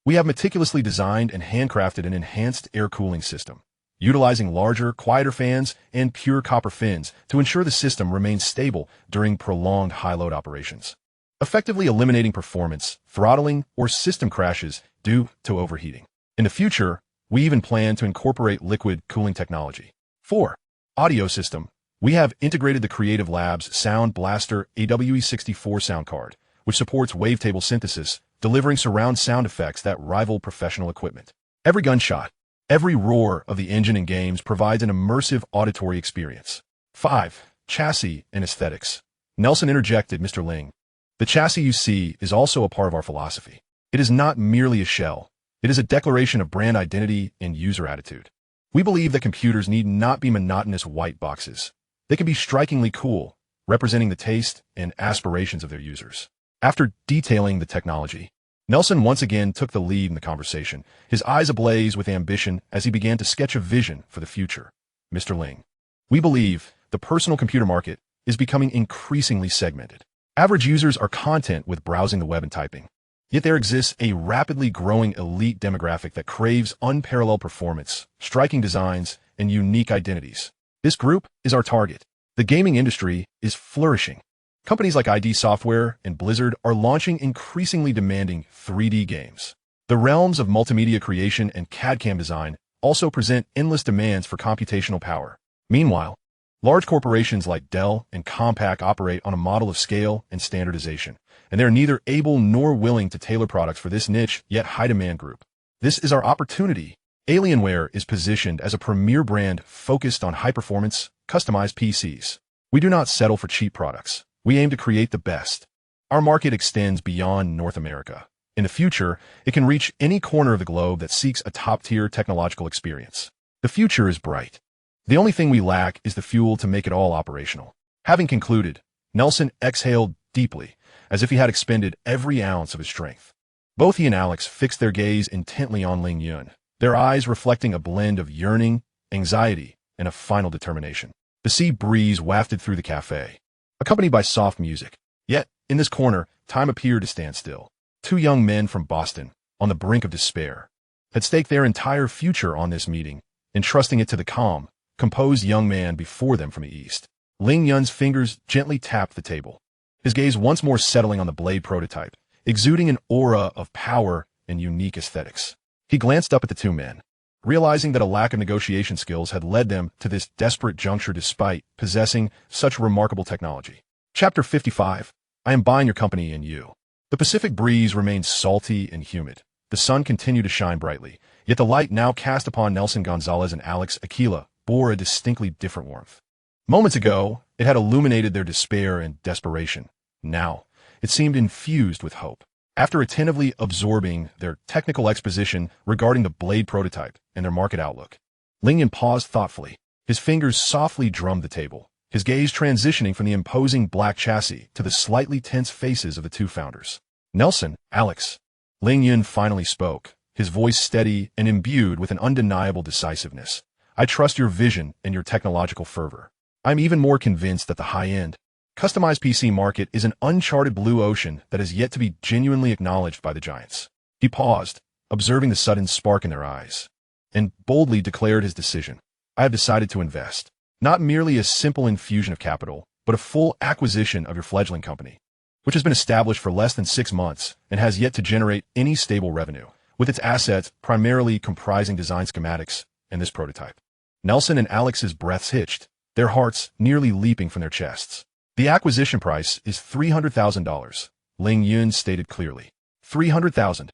"We have meticulously designed and handcrafted an enhanced air cooling system, utilizing larger, quieter fans and pure copper fins to ensure the system remains stable during prolonged high-load operations, effectively eliminating performance, throttling, or system crashes due to overheating. In the future, we even plan to incorporate liquid cooling technology." 4. Audio system. We have integrated the Creative Labs Sound Blaster AWE64 sound card, which supports wavetable synthesis, delivering surround sound effects that rival professional equipment. Every gunshot, every roar of the engine in games provides an immersive auditory experience. 5. Chassis and aesthetics. Nelson interjected. "Mr. Ling, the chassis you see is also a part of our philosophy. It is not merely a shell. It is a declaration of brand identity and user attitude. We believe that computers need not be monotonous white boxes. They can be strikingly cool, representing the taste and aspirations of their users. After detailing the technology, Nelson once again took the lead in the conversation, his eyes ablaze with ambition as he began to sketch a vision for the future. Mr. Ling, we believe the personal computer market is becoming increasingly segmented. Average users are content with browsing the web and typing. Yet there exists a rapidly growing elite demographic that craves unparalleled performance, striking designs, and unique identities. This group is our target. The gaming industry is flourishing. Companies like ID Software and Blizzard are launching increasingly demanding 3D games. The realms of multimedia creation and CAD/CAM design also present endless demands for computational power. Meanwhile, large corporations like Dell and Compaq operate on a model of scale and standardization, and they're neither able nor willing to tailor products for this niche yet high-demand group. This is our opportunity. Alienware is positioned as a premier brand focused on high-performance, customized PCs. We do not settle for cheap products. We aim to create the best. Our market extends beyond North America. In the future, it can reach any corner of the globe that seeks a top-tier technological experience. The future is bright. The only thing we lack is the fuel to make it all operational. Having concluded, Nelson exhaled deeply, as if he had expended every ounce of his strength. Both he and Alex fixed their gaze intently on Ling Yun, their eyes reflecting a blend of yearning, anxiety, and a final determination. The sea breeze wafted through the cafe, accompanied by soft music. Yet, in this corner, time appeared to stand still. Two young men from Boston, on the brink of despair, had staked their entire future on this meeting, entrusting it to the calm, composed young man before them from the east. Ling Yun's fingers gently tapped the table, his gaze once more settling on the blade prototype, exuding an aura of power and unique aesthetics. He glanced up at the two men, realizing that a lack of negotiation skills had led them to this desperate juncture despite possessing such remarkable technology. Chapter 55. I am buying your company and you. The Pacific breeze remained salty and humid. The sun continued to shine brightly, yet the light now cast upon Nelson Gonzalez and Alex Aquila bore a distinctly different warmth. Moments ago, it had illuminated their despair and desperation. Now, it seemed infused with hope. After attentively absorbing their technical exposition regarding the blade prototype and their market outlook, Ling Yun paused thoughtfully. His fingers softly drummed the table, his gaze transitioning from the imposing black chassis to the slightly tense faces of the two founders. Nelson, Alex. Ling Yun finally spoke, his voice steady and imbued with an undeniable decisiveness. I trust your vision and your technological fervor. I'm even more convinced that the high-end, customized PC market is an uncharted blue ocean that is yet to be genuinely acknowledged by the giants. He paused, observing the sudden spark in their eyes, and boldly declared his decision. I have decided to invest. Not merely a simple infusion of capital, but a full acquisition of your fledgling company, which has been established for less than 6 months and has yet to generate any stable revenue, with its assets primarily comprising design schematics and this prototype. Nelson and Alex's breaths hitched, their hearts nearly leaping from their chests. The acquisition price is $300,000, Ling Yun stated clearly. $300,000.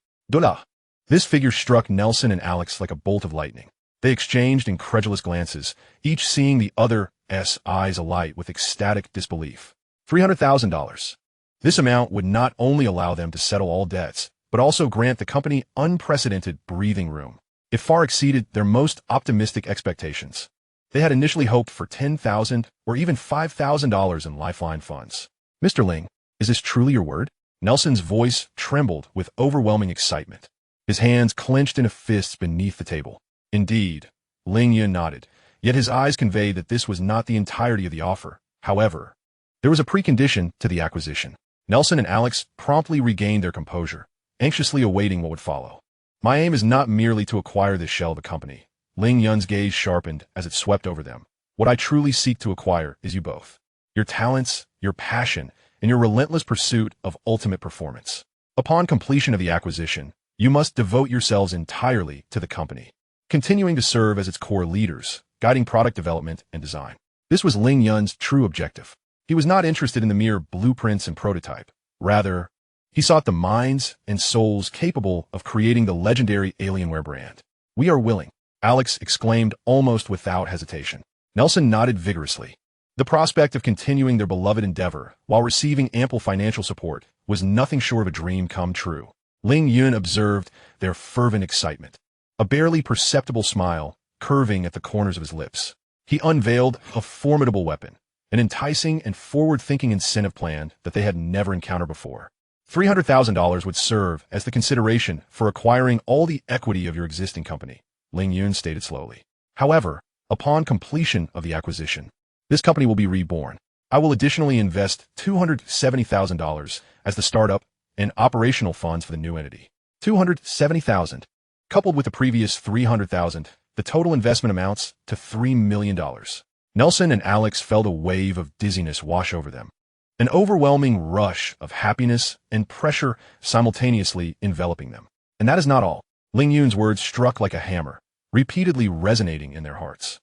This figure struck Nelson and Alex like a bolt of lightning. They exchanged incredulous glances, each seeing the other's eyes alight with ecstatic disbelief. $300,000. This amount would not only allow them to settle all debts, but also grant the company unprecedented breathing room. It far exceeded their most optimistic expectations. They had initially hoped for $10,000 or even $5,000 in lifeline funds. Mr. Ling, is this truly your word? Nelson's voice trembled with overwhelming excitement. His hands clenched into fists beneath the table. Indeed, Ling Yun nodded, yet his eyes conveyed that this was not the entirety of the offer. However, there was a precondition to the acquisition. Nelson and Alex promptly regained their composure, anxiously awaiting what would follow. My aim is not merely to acquire this shell of a company. Ling Yun's gaze sharpened as it swept over them. What I truly seek to acquire is you both. Your talents, your passion, and your relentless pursuit of ultimate performance. Upon completion of the acquisition, you must devote yourselves entirely to the company, continuing to serve as its core leaders, guiding product development and design. This was Ling Yun's true objective. He was not interested in the mere blueprints and prototype. Rather, he sought the minds and souls capable of creating the legendary Alienware brand. We are willing, Alex exclaimed almost without hesitation. Nelson nodded vigorously. The prospect of continuing their beloved endeavor while receiving ample financial support was nothing short of a dream come true. Ling Yun observed their fervent excitement, a barely perceptible smile curving at the corners of his lips. He unveiled a formidable weapon, an enticing and forward-thinking incentive plan that they had never encountered before. $300,000 would serve as the consideration for acquiring all the equity of your existing company, Ling Yun stated slowly. However, upon completion of the acquisition, this company will be reborn. I will additionally invest $270,000 as the startup and operational funds for the new entity. $270,000. Coupled with the previous $300,000, the total investment amounts to $3 million. Nelson and Alex felt a wave of dizziness wash over them, an overwhelming rush of happiness and pressure simultaneously enveloping them. And that is not all. Ling Yun's words struck like a hammer, repeatedly resonating in their hearts.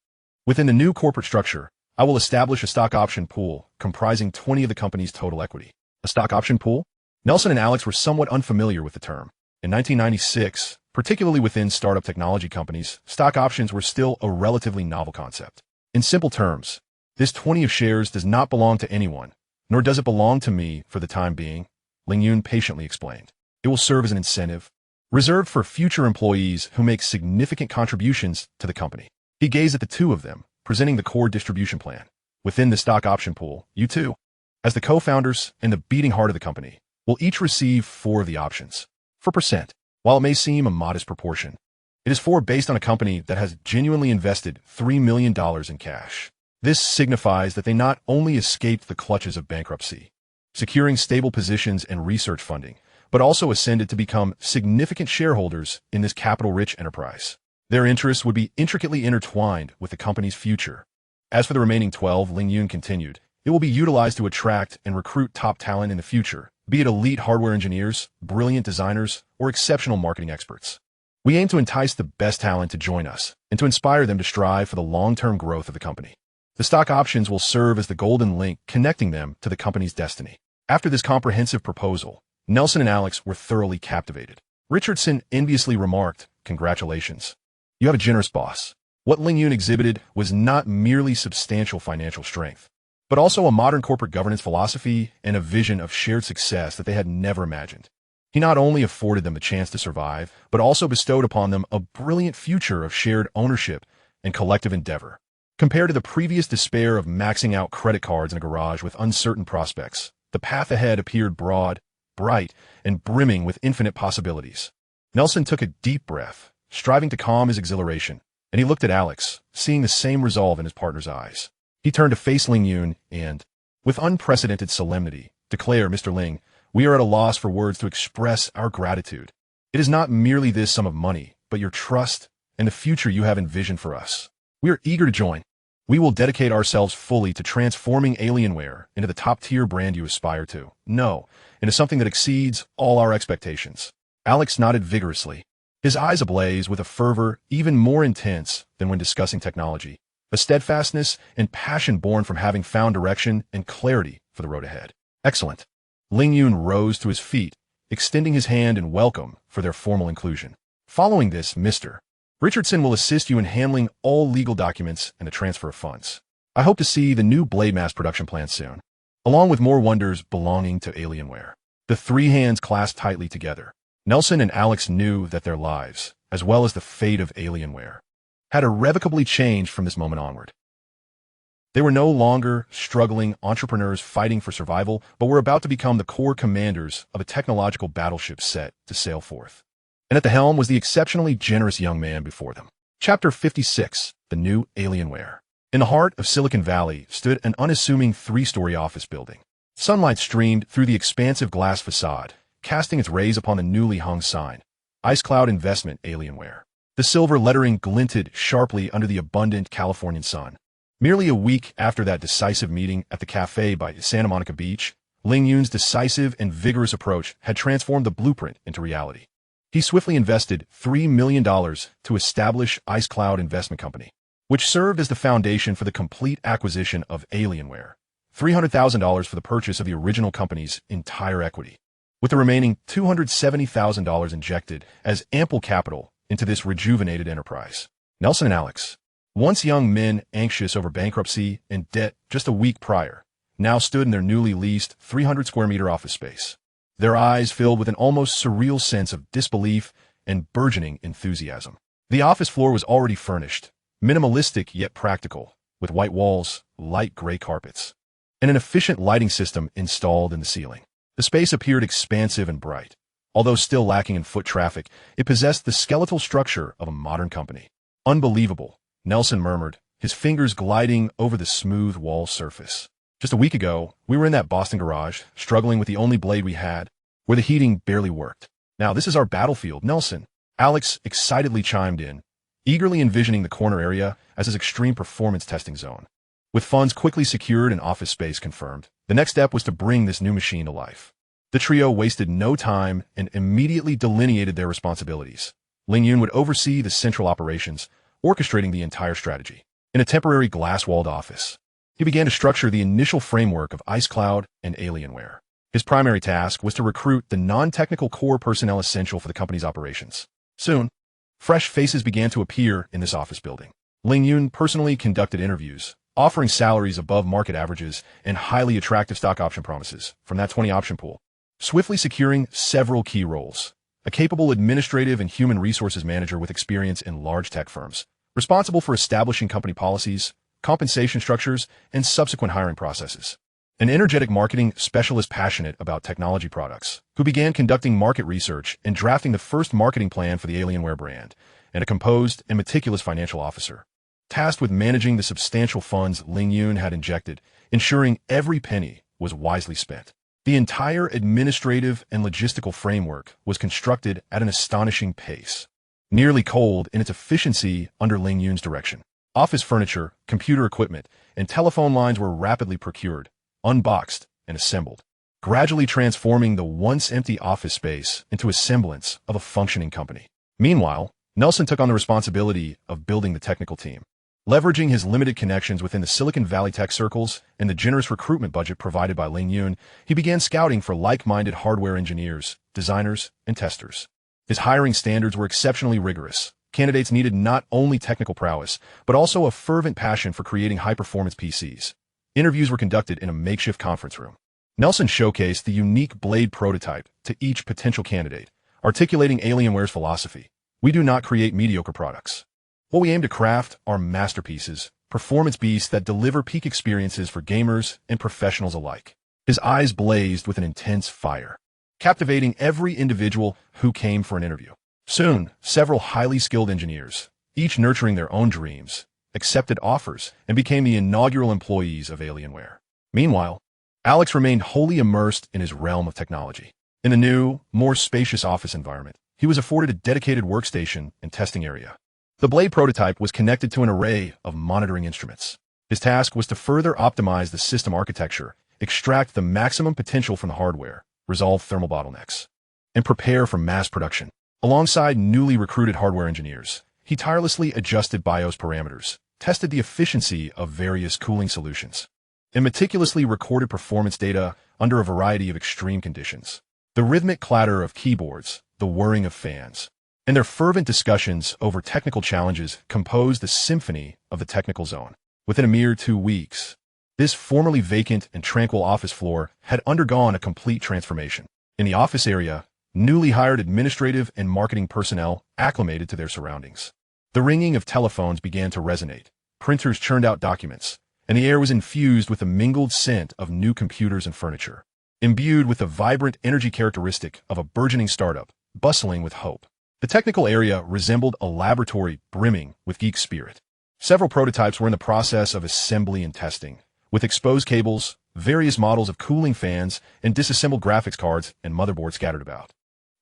Within the new corporate structure, I will establish a stock option pool comprising 20 of the company's total equity. A stock option pool? Nelson and Alex were somewhat unfamiliar with the term. In 1996, particularly within startup technology companies, stock options were still a relatively novel concept. In simple terms, this 20 of shares does not belong to anyone, nor does it belong to me for the time being, Ling Yun patiently explained. It will serve as an incentive, reserved for future employees who make significant contributions to the company. He gazed at the two of them, presenting the core distribution plan. Within the stock option pool, you two, as the co-founders and the beating heart of the company, will each receive 4 of the options. 4%. While it may seem a modest proportion, it is 4 based on a company that has genuinely invested $3 million in cash. This signifies that they not only escaped the clutches of bankruptcy, securing stable positions and research funding, but also ascended to become significant shareholders in this capital-rich enterprise. Their interests would be intricately intertwined with the company's future. As for the remaining 12, Ling Yun continued, it will be utilized to attract and recruit top talent in the future, be it elite hardware engineers, brilliant designers, or exceptional marketing experts. We aim to entice the best talent to join us and to inspire them to strive for the long-term growth of the company. The stock options will serve as the golden link connecting them to the company's destiny. After this comprehensive proposal, Nelson and Alex were thoroughly captivated. Richardson enviously remarked, "Congratulations. You have a generous boss." What Ling Yun exhibited was not merely substantial financial strength, but also a modern corporate governance philosophy and a vision of shared success that they had never imagined. He not only afforded them the chance to survive, but also bestowed upon them a brilliant future of shared ownership and collective endeavor. Compared to the previous despair of maxing out credit cards in a garage with uncertain prospects, the path ahead appeared broad, bright, and brimming with infinite possibilities. Nelson took a deep breath, striving to calm his exhilaration, and he looked at Alex, seeing the same resolve in his partner's eyes. He turned to face Ling Yun and, with unprecedented solemnity, declared, "Mr. Ling, we are at a loss for words to express our gratitude. It is not merely this sum of money, but your trust and the future you have envisioned for us. We are eager to join. We will dedicate ourselves fully to transforming Alienware into the top-tier brand you aspire to. No, into something that exceeds all our expectations." Alex nodded vigorously, his eyes ablaze with a fervor even more intense than when discussing technology, a steadfastness and passion born from having found direction and clarity for the road ahead. "Excellent." Ling Yun rose to his feet, extending his hand in welcome for their formal inclusion. "Following this, Mr. Richardson will assist you in handling all legal documents and the transfer of funds. I hope to see the new Blade mass production plan soon, along with more wonders belonging to Alienware." The 3 hands clasped tightly together. Nelson and Alex knew that their lives, as well as the fate of Alienware, had irrevocably changed from this moment onward. They were no longer struggling entrepreneurs fighting for survival, but were about to become the core commanders of a technological battleship set to sail forth. And at the helm was the exceptionally generous young man before them. Chapter 56, The New Alienware. In the heart of Silicon Valley stood an unassuming 3-story office building. Sunlight streamed through the expansive glass facade, casting its rays upon the newly hung sign, Ice Cloud Investment Alienware. The silver lettering glinted sharply under the abundant Californian sun. Merely a week after that decisive meeting at the cafe by Santa Monica Beach, Ling Yun's decisive and vigorous approach had transformed the blueprint into reality. He swiftly invested $3 million to establish Ice Cloud Investment Company, which served as the foundation for the complete acquisition of Alienware, $300,000 for the purchase of the original company's entire equity, with the remaining $270,000 injected as ample capital into this rejuvenated enterprise. Nelson and Alex, once young men anxious over bankruptcy and debt just a week prior, now stood in their newly leased 300 square meter office space. their eyes filled with an almost surreal sense of disbelief and burgeoning enthusiasm. The office floor was already furnished, minimalistic yet practical, with white walls, light gray carpets, and an efficient lighting system installed in the ceiling. The space appeared expansive and bright. Although still lacking in foot traffic, it possessed the skeletal structure of a modern company. Unbelievable, Nelson murmured, his fingers gliding over the smooth wall surface. Just a week ago, we were in that Boston garage, struggling with the only blade we had, where the heating barely worked. Now this is our battlefield, Nelson. Alex excitedly chimed in, eagerly envisioning the corner area as his extreme performance testing zone. With funds quickly secured and office space confirmed, the next step was to bring this new machine to life. The trio wasted no time and immediately delineated their responsibilities. Ling Yun would oversee the central operations, orchestrating the entire strategy. In a temporary glass-walled office, he began to structure the initial framework of Ice Cloud and Alienware. His primary task was to recruit the non-technical core personnel essential for the company's operations. Soon, fresh faces began to appear in this office building. Ling Yun personally conducted interviews, offering salaries above market averages and highly attractive stock option promises from that 20 option pool, swiftly securing several key roles. A capable administrative and human resources manager with experience in large tech firms, responsible for establishing company policies, compensation structures, and subsequent hiring processes. An energetic marketing specialist passionate about technology products, who began conducting market research and drafting the first marketing plan for the Alienware brand, and a composed and meticulous financial officer, tasked with managing the substantial funds Ling Yun had injected, ensuring every penny was wisely spent. The entire administrative and logistical framework was constructed at an astonishing pace, nearly cold in its efficiency under Ling Yun's direction. Office furniture, computer equipment, and telephone lines were rapidly procured, unboxed, and assembled, gradually transforming the once empty office space into a semblance of a functioning company. Meanwhile, Nelson took on the responsibility of building the technical team. Leveraging his limited connections within the Silicon Valley tech circles and the generous recruitment budget provided by Ling Yun, he began scouting for like-minded hardware engineers, designers, and testers. His hiring standards were exceptionally rigorous. Candidates needed not only technical prowess, but also a fervent passion for creating high-performance PCs. Interviews were conducted in a makeshift conference room. Nelson showcased the unique blade prototype to each potential candidate, articulating Alienware's philosophy. We do not create mediocre products. What we aim to craft are masterpieces, performance beasts that deliver peak experiences for gamers and professionals alike. His eyes blazed with an intense fire, captivating every individual who came for an interview. Soon, several highly skilled engineers, each nurturing their own dreams, accepted offers and became the inaugural employees of Alienware. Meanwhile, Alex remained wholly immersed in his realm of technology. In the new, more spacious office environment, he was afforded a dedicated workstation and testing area. The blade prototype was connected to an array of monitoring instruments. His task was to further optimize the system architecture, extract the maximum potential from the hardware, resolve thermal bottlenecks, and prepare for mass production. Alongside newly recruited hardware engineers, he tirelessly adjusted BIOS parameters, tested the efficiency of various cooling solutions, and meticulously recorded performance data under a variety of extreme conditions. The rhythmic clatter of keyboards, the whirring of fans, and their fervent discussions over technical challenges composed the symphony of the technical zone. Within a mere 2 weeks, this formerly vacant and tranquil office floor had undergone a complete transformation. In the office area, newly hired administrative and marketing personnel acclimated to their surroundings. The ringing of telephones began to resonate, printers churned out documents, and the air was infused with the mingled scent of new computers and furniture, imbued with the vibrant energy characteristic of a burgeoning startup, bustling with hope. The technical area resembled a laboratory brimming with geek spirit. Several prototypes were in the process of assembly and testing, with exposed cables, various models of cooling fans, and disassembled graphics cards and motherboards scattered about.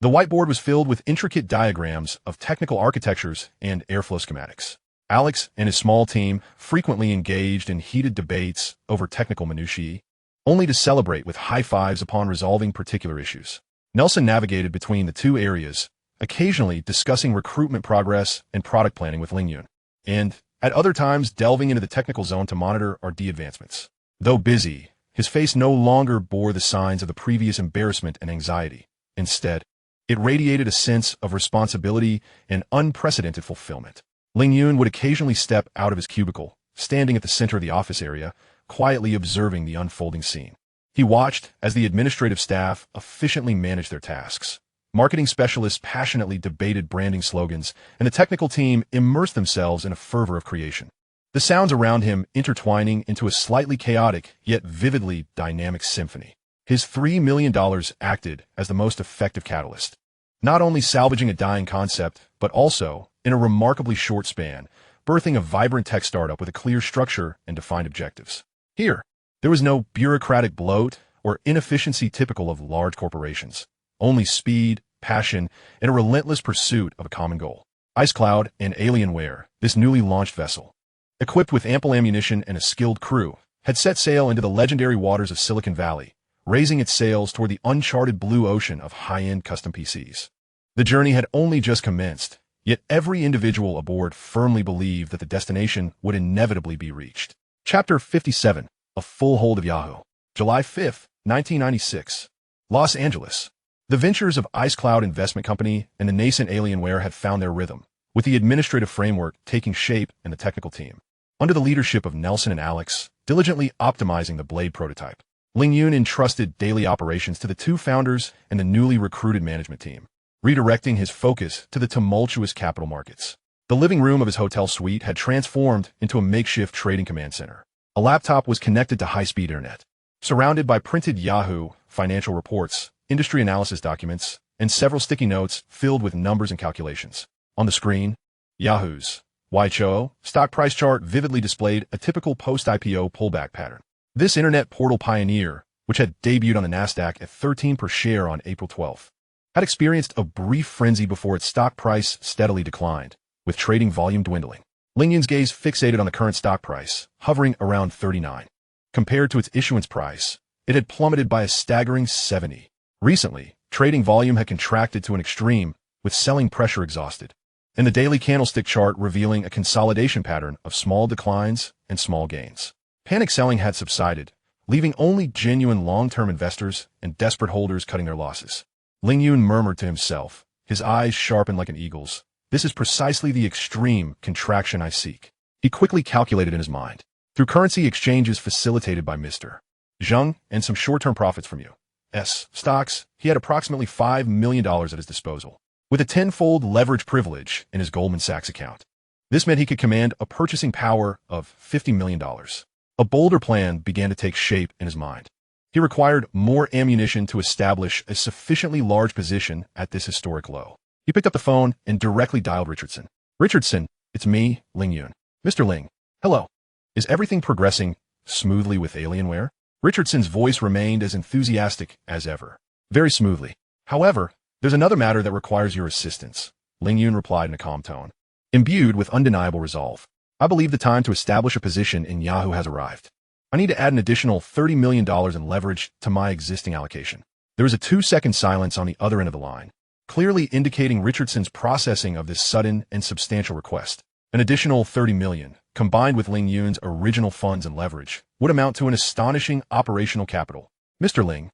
The whiteboard was filled with intricate diagrams of technical architectures and airflow schematics. Alex and his small team frequently engaged in heated debates over technical minutiae, only to celebrate with high fives upon resolving particular issues. Nelson navigated between the two areas, occasionally discussing recruitment progress and product planning with Ling Yun, and at other times delving into the technical zone to monitor R&D advancements. Though busy, his face no longer bore the signs of the previous embarrassment and anxiety. Instead, it radiated a sense of responsibility and unprecedented fulfillment. Ling Yun would occasionally step out of his cubicle, standing at the center of the office area, quietly observing the unfolding scene. He watched as the administrative staff efficiently managed their tasks. Marketing specialists passionately debated branding slogans, and the technical team immersed themselves in a fervor of creation. The sounds around him intertwining into a slightly chaotic, yet vividly dynamic symphony. His $3 million acted as the most effective catalyst, not only salvaging a dying concept, but also, in a remarkably short span, birthing a vibrant tech startup with a clear structure and defined objectives. Here, there was no bureaucratic bloat or inefficiency typical of large corporations, only speed, passion, and a relentless pursuit of a common goal. IceCloud and Alienware, this newly launched vessel, equipped with ample ammunition and a skilled crew, had set sail into the legendary waters of Silicon Valley, raising its sails toward the uncharted blue ocean of high-end custom PCs. The journey had only just commenced, yet every individual aboard firmly believed that the destination would inevitably be reached. Chapter 57. A Full Hold of Yahoo. July 5, 1996. Los Angeles. The ventures of IceCloud Investment Company and the nascent Alienware had found their rhythm, with the administrative framework taking shape and the technical team, under the leadership of Nelson and Alex, diligently optimizing the Blade prototype. Ling Yun entrusted daily operations to the two founders and the newly recruited management team, redirecting his focus to the tumultuous capital markets. The living room of his hotel suite had transformed into a makeshift trading command center. A laptop was connected to high-speed internet, surrounded by printed Yahoo financial reports, industry analysis documents, and several sticky notes filled with numbers and calculations. On the screen, Yahoo's YHO stock price chart vividly displayed a typical post-IPO pullback pattern. This internet portal pioneer, which had debuted on the Nasdaq at 13 per share on April 12, had experienced a brief frenzy before its stock price steadily declined, with trading volume dwindling. Ling Yun's gaze fixated on the current stock price, hovering around 39. Compared to its issuance price, it had plummeted by a staggering 70. Recently, trading volume had contracted to an extreme, with selling pressure exhausted, and the daily candlestick chart revealing a consolidation pattern of small declines and small gains. Panic selling had subsided, leaving only genuine long-term investors and desperate holders cutting their losses. Ling Yun murmured to himself, his eyes sharpened like an eagle's. This is precisely the extreme contraction I seek. He quickly calculated in his mind. Through currency exchanges facilitated by Mr. Zheng and some short-term profits from U.S. stocks, he had approximately $5 million at his disposal, with a tenfold leverage privilege in his Goldman Sachs account. This meant he could command a purchasing power of $50 million. A bolder plan began to take shape in his mind. He required more ammunition to establish a sufficiently large position at this historic low. He picked up the phone and directly dialed Richardson. Richardson, it's me, Ling Yun. Mr. Ling. Hello. Is everything progressing smoothly with Alienware? Richardson's voice remained as enthusiastic as ever. Very smoothly. However, there's another matter that requires your assistance, Ling Yun replied in a calm tone, imbued with undeniable resolve. I believe the time to establish a position in Yahoo has arrived. I need to add an additional $30 million in leverage to my existing allocation. There was a 2-second silence on the other end of the line, clearly indicating Richardson's processing of this sudden and substantial request. An additional $30 million, combined with Ling Yun's original funds and leverage, would amount to an astonishing operational capital. Mr. Ling,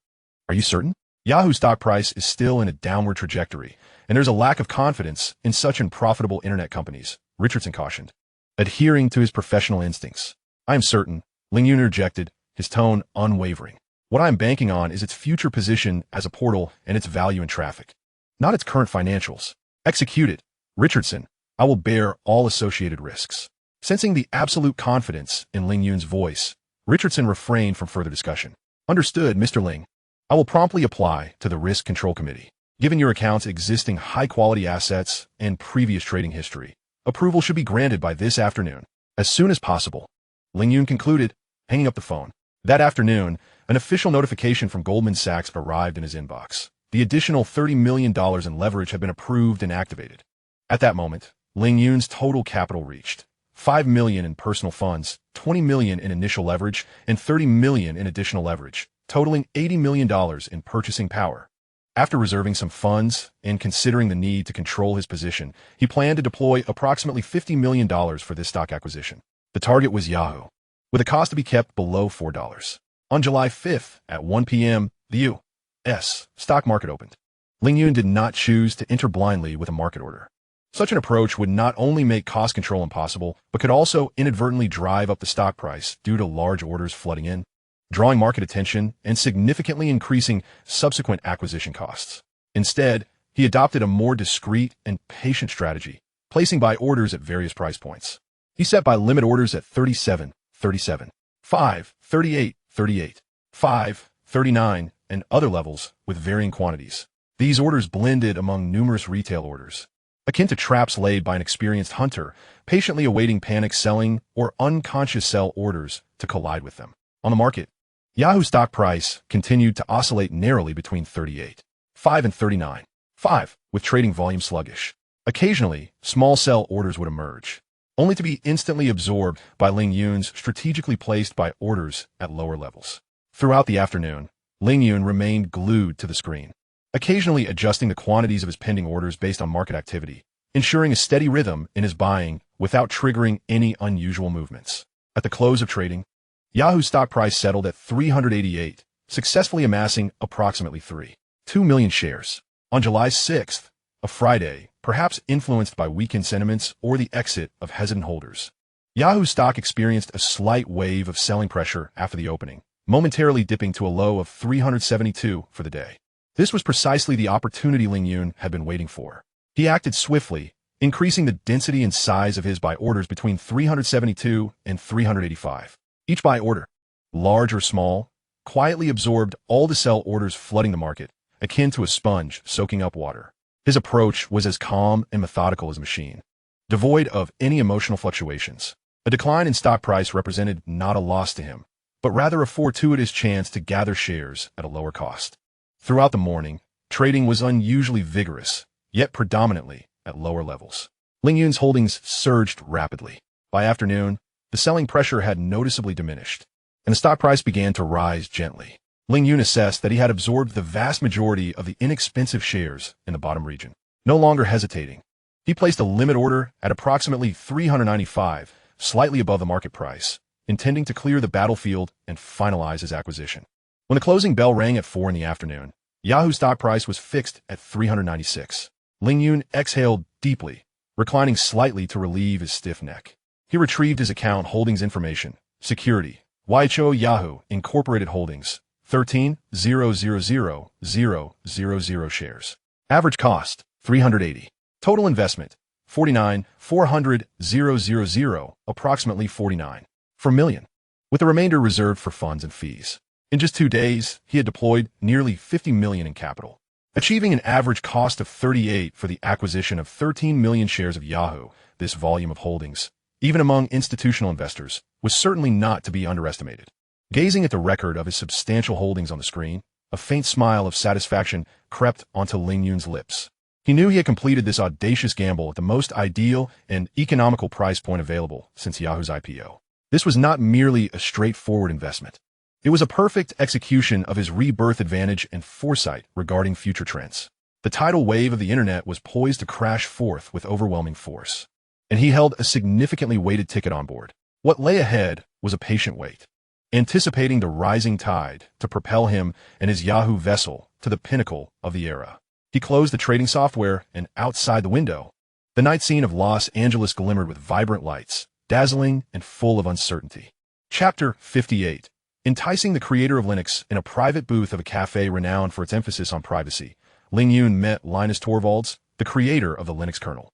are you certain? Yahoo stock price is still in a downward trajectory, and there's a lack of confidence in such unprofitable internet companies, Richardson cautioned, adhering to his professional instincts. I am certain, Ling Yun interjected, his tone unwavering. What I am banking on is its future position as a portal and its value in traffic, not its current financials. Execute it, Richardson. I will bear all associated risks. Sensing the absolute confidence in Ling Yun's voice, Richardson refrained from further discussion. Understood, Mr. Ling. I will promptly apply to the Risk Control Committee. Given your account's existing high-quality assets and previous trading history, approval should be granted by this afternoon, as soon as possible. Ling Yun concluded, hanging up the phone. That afternoon, an official notification from Goldman Sachs arrived in his inbox. The additional $30 million in leverage had been approved and activated. At that moment, Ling Yun's total capital reached $5 million in personal funds, $20 million in initial leverage, and $30 million in additional leverage, totaling $80 million in purchasing power. After reserving some funds and considering the need to control his position, he planned to deploy approximately $50 million for this stock acquisition. The target was Yahoo, with a cost to be kept below $4. On July 5th at 1 p.m., the U.S. stock market opened. Ling Yun did not choose to enter blindly with a market order. Such an approach would not only make cost control impossible, but could also inadvertently drive up the stock price due to large orders flooding in. drawing market attention and significantly increasing subsequent acquisition costs. Instead, he adopted a more discreet and patient strategy, placing buy orders at various price points. He set buy limit orders at 37, 37, 5, 38, 38, 5, 39, and other levels with varying quantities. These orders blended among numerous retail orders, akin to traps laid by an experienced hunter, patiently awaiting panic selling or unconscious sell orders to collide with them. On the market, Yahoo stock price continued to oscillate narrowly between 38.5 and 39.5, with trading volume sluggish. Occasionally, small sell orders would emerge, only to be instantly absorbed by Ling Yun's strategically placed buy orders at lower levels. Throughout the afternoon, Ling Yun remained glued to the screen, occasionally adjusting the quantities of his pending orders based on market activity, ensuring a steady rhythm in his buying without triggering any unusual movements. At the close of trading, Yahoo stock price settled at 388, successfully amassing approximately 3.2 million shares. On July 6th, a Friday, perhaps influenced by weekend sentiments or the exit of hesitant holders, Yahoo stock experienced a slight wave of selling pressure after the opening, momentarily dipping to a low of 372 for the day. This was precisely the opportunity Ling Yun had been waiting for. He acted swiftly, increasing the density and size of his buy orders between 372 and 385. Each buy order, large or small, quietly absorbed all the sell orders flooding the market, akin to a sponge soaking up water. His approach was as calm and methodical as a machine, devoid of any emotional fluctuations. A decline in stock price represented not a loss to him, but rather a fortuitous chance to gather shares at a lower cost. Throughout the morning, trading was unusually vigorous, yet predominantly at lower levels. Ling Yun's holdings surged rapidly. By afternoon, the selling pressure had noticeably diminished, and the stock price began to rise gently. Ling Yun assessed that he had absorbed the vast majority of the inexpensive shares in the bottom region. No longer hesitating, he placed a limit order at approximately 395, slightly above the market price, intending to clear the battlefield and finalize his acquisition. When the closing bell rang at 4 in the afternoon, Yahoo stock price was fixed at 396. Ling Yun exhaled deeply, reclining slightly to relieve his stiff neck. He retrieved his account holdings information, security, YHO Yahoo Incorporated Holdings, 13,000,000 shares. Average cost, 380. Total investment, 49,400,000, approximately 49 per million, with the remainder reserved for funds and fees. In just 2 days, he had deployed nearly 50 million in capital, achieving an average cost of 38 for the acquisition of 13 million shares of Yahoo. This volume of holdings, even among institutional investors, was certainly not to be underestimated. Gazing at the record of his substantial holdings on the screen, a faint smile of satisfaction crept onto Ling Yun's lips. He knew he had completed this audacious gamble at the most ideal and economical price point available since Yahoo's IPO. This was not merely a straightforward investment. It was a perfect execution of his rebirth advantage and foresight regarding future trends. The tidal wave of the internet was poised to crash forth with overwhelming force, and he held a significantly weighted ticket on board. What lay ahead was a patient wait, anticipating the rising tide to propel him and his Yahoo vessel to the pinnacle of the era. He closed the trading software, and outside the window, the night scene of Los Angeles glimmered with vibrant lights, dazzling and full of uncertainty. Chapter 58. Enticing the creator of Linux in a private booth of a cafe renowned for its emphasis on privacy, Ling Yun met Linus Torvalds, the creator of the Linux kernel.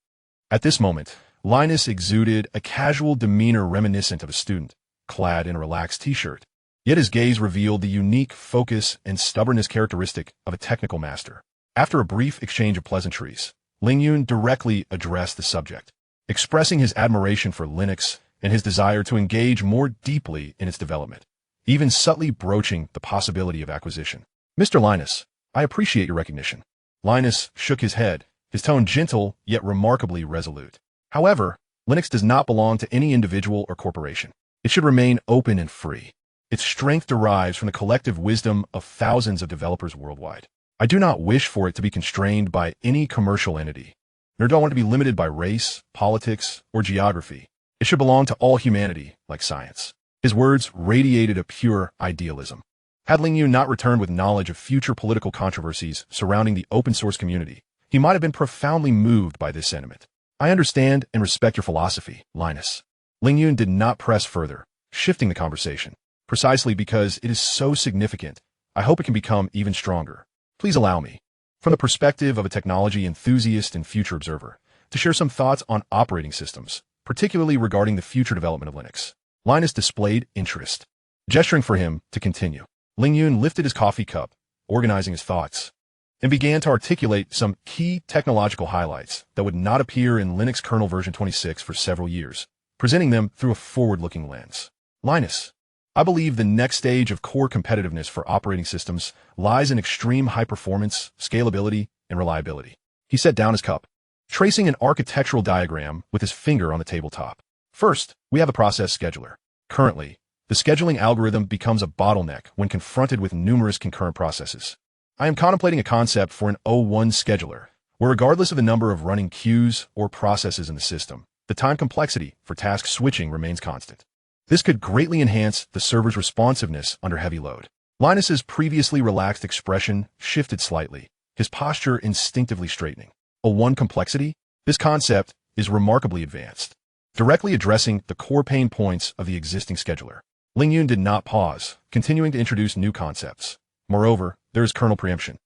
At this moment, Linus exuded a casual demeanor reminiscent of a student, clad in a relaxed t-shirt. Yet his gaze revealed the unique focus and stubbornness characteristic of a technical master. After a brief exchange of pleasantries, Ling Yun directly addressed the subject, expressing his admiration for Linux and his desire to engage more deeply in its development, even subtly broaching the possibility of acquisition. Mr. Linus, I appreciate your recognition. Linus shook his head, his tone gentle yet remarkably resolute. However, Linux does not belong to any individual or corporation. It should remain open and free. Its strength derives from the collective wisdom of thousands of developers worldwide. I do not wish for it to be constrained by any commercial entity, nor do I want to be limited by race, politics, or geography. It should belong to all humanity, like science. His words radiated a pure idealism. Had Ling Yun not returned with knowledge of future political controversies surrounding the open-source community, he might have been profoundly moved by this sentiment. I understand and respect your philosophy, Linus. Ling Yun did not press further, shifting the conversation. Precisely because it is so significant, I hope it can become even stronger. Please allow me, from the perspective of a technology enthusiast and future observer, to share some thoughts on operating systems, particularly regarding the future development of Linux. Linus displayed interest. Gesturing for him to continue, Ling Yun lifted his coffee cup, organizing his thoughts, and began to articulate some key technological highlights that would not appear in Linux kernel version 26 for several years, presenting them through a forward-looking lens. Linus, I believe the next stage of core competitiveness for operating systems lies in extreme high performance, scalability, and reliability. He set down his cup, tracing an architectural diagram with his finger on the tabletop. First, we have a process scheduler. Currently, the scheduling algorithm becomes a bottleneck when confronted with numerous concurrent processes. I am contemplating a concept for an O1 scheduler, where regardless of the number of running queues or processes in the system, the time complexity for task switching remains constant. This could greatly enhance the server's responsiveness under heavy load. Linus's previously relaxed expression shifted slightly, his posture instinctively straightening. O1 complexity? This concept is remarkably advanced, directly addressing the core pain points of the existing scheduler. Ling Yun did not pause, continuing to introduce new concepts. Moreover, there is kernel preemption.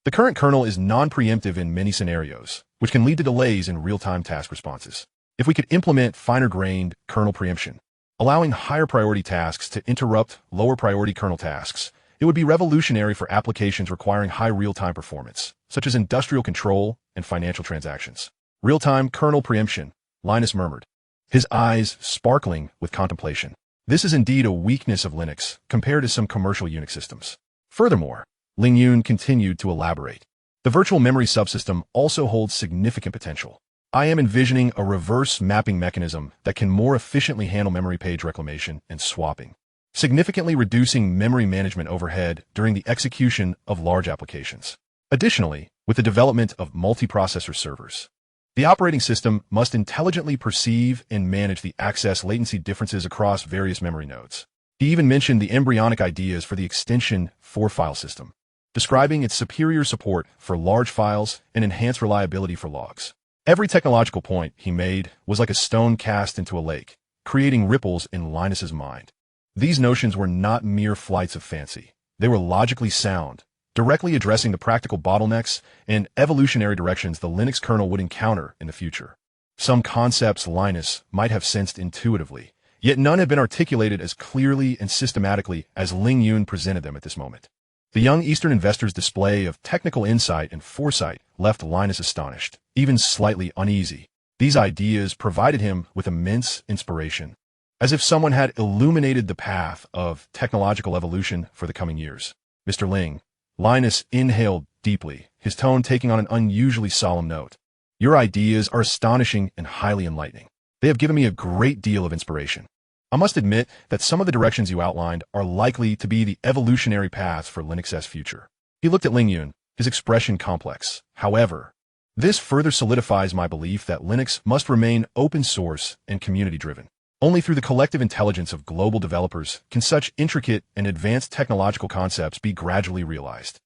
The current kernel is non-preemptive in many scenarios, which can lead to delays in real-time task responses. If we could implement finer-grained kernel preemption, allowing higher priority tasks to interrupt lower priority kernel tasks, it would be revolutionary for applications requiring high real-time performance, such as industrial control and financial transactions. Real-time kernel preemption, Linus murmured, his eyes sparkling with contemplation. This is indeed a weakness of Linux compared to some commercial Unix systems. Furthermore, Ling Yun continued to elaborate. The virtual memory subsystem also holds significant potential. I am envisioning a reverse mapping mechanism that can more efficiently handle memory page reclamation and swapping, significantly reducing memory management overhead during the execution of large applications. Additionally, with the development of multiprocessor servers, the operating system must intelligently perceive and manage the access latency differences across various memory nodes. He even mentioned the embryonic ideas for the extension for-file system, describing its superior support for large files and enhanced reliability for logs. Every technological point he made was like a stone cast into a lake, creating ripples in Linus's mind. These notions were not mere flights of fancy. They were logically sound, directly addressing the practical bottlenecks and evolutionary directions the Linux kernel would encounter in the future. Some concepts Linus might have sensed intuitively, yet none had been articulated as clearly and systematically as Ling Yun presented them at this moment. The young Eastern investor's display of technical insight and foresight left Linus astonished, even slightly uneasy. These ideas provided him with immense inspiration, as if someone had illuminated the path of technological evolution for the coming years. Mr. Ling, Linus inhaled deeply, his tone taking on an unusually solemn note. Your ideas are astonishing and highly enlightening. They have given me a great deal of inspiration. I must admit that some of the directions you outlined are likely to be the evolutionary paths for Linux's future. He looked at Ling Yun, his expression complex. However, this further solidifies my belief that Linux must remain open source and community-driven. Only through the collective intelligence of global developers can such intricate and advanced technological concepts be gradually realized.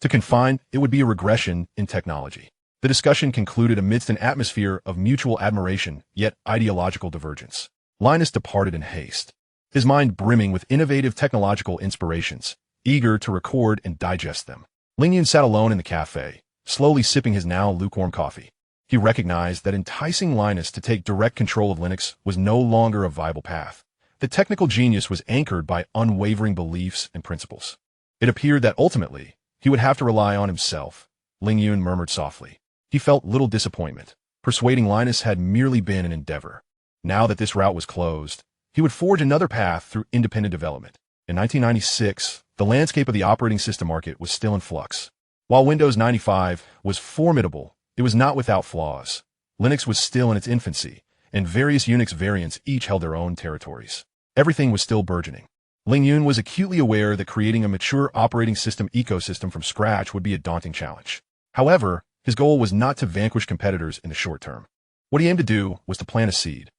To confine, it would be a regression in technology. The discussion concluded amidst an atmosphere of mutual admiration, yet ideological divergence. Linus departed in haste, his mind brimming with innovative technological inspirations, eager to record and digest them. Ling Yun sat alone in the cafe, slowly sipping his now lukewarm coffee. He recognized that enticing Linus to take direct control of Linux was no longer a viable path. The technical genius was anchored by unwavering beliefs and principles. It appeared that ultimately, he would have to rely on himself. Ling Yun murmured softly. He felt little disappointment. Persuading Linus had merely been an endeavor. Now that this route was closed, he would forge another path through independent development. In 1996, the landscape of the operating system market was still in flux. While Windows 95 was formidable, it was not without flaws. Linux was still in its infancy, and various Unix variants each held their own territories. Everything was still burgeoning. Ling Yun was acutely aware that creating a mature operating system ecosystem from scratch would be a daunting challenge. However, his goal was not to vanquish competitors in the short term. What he aimed to do was to plant a seed,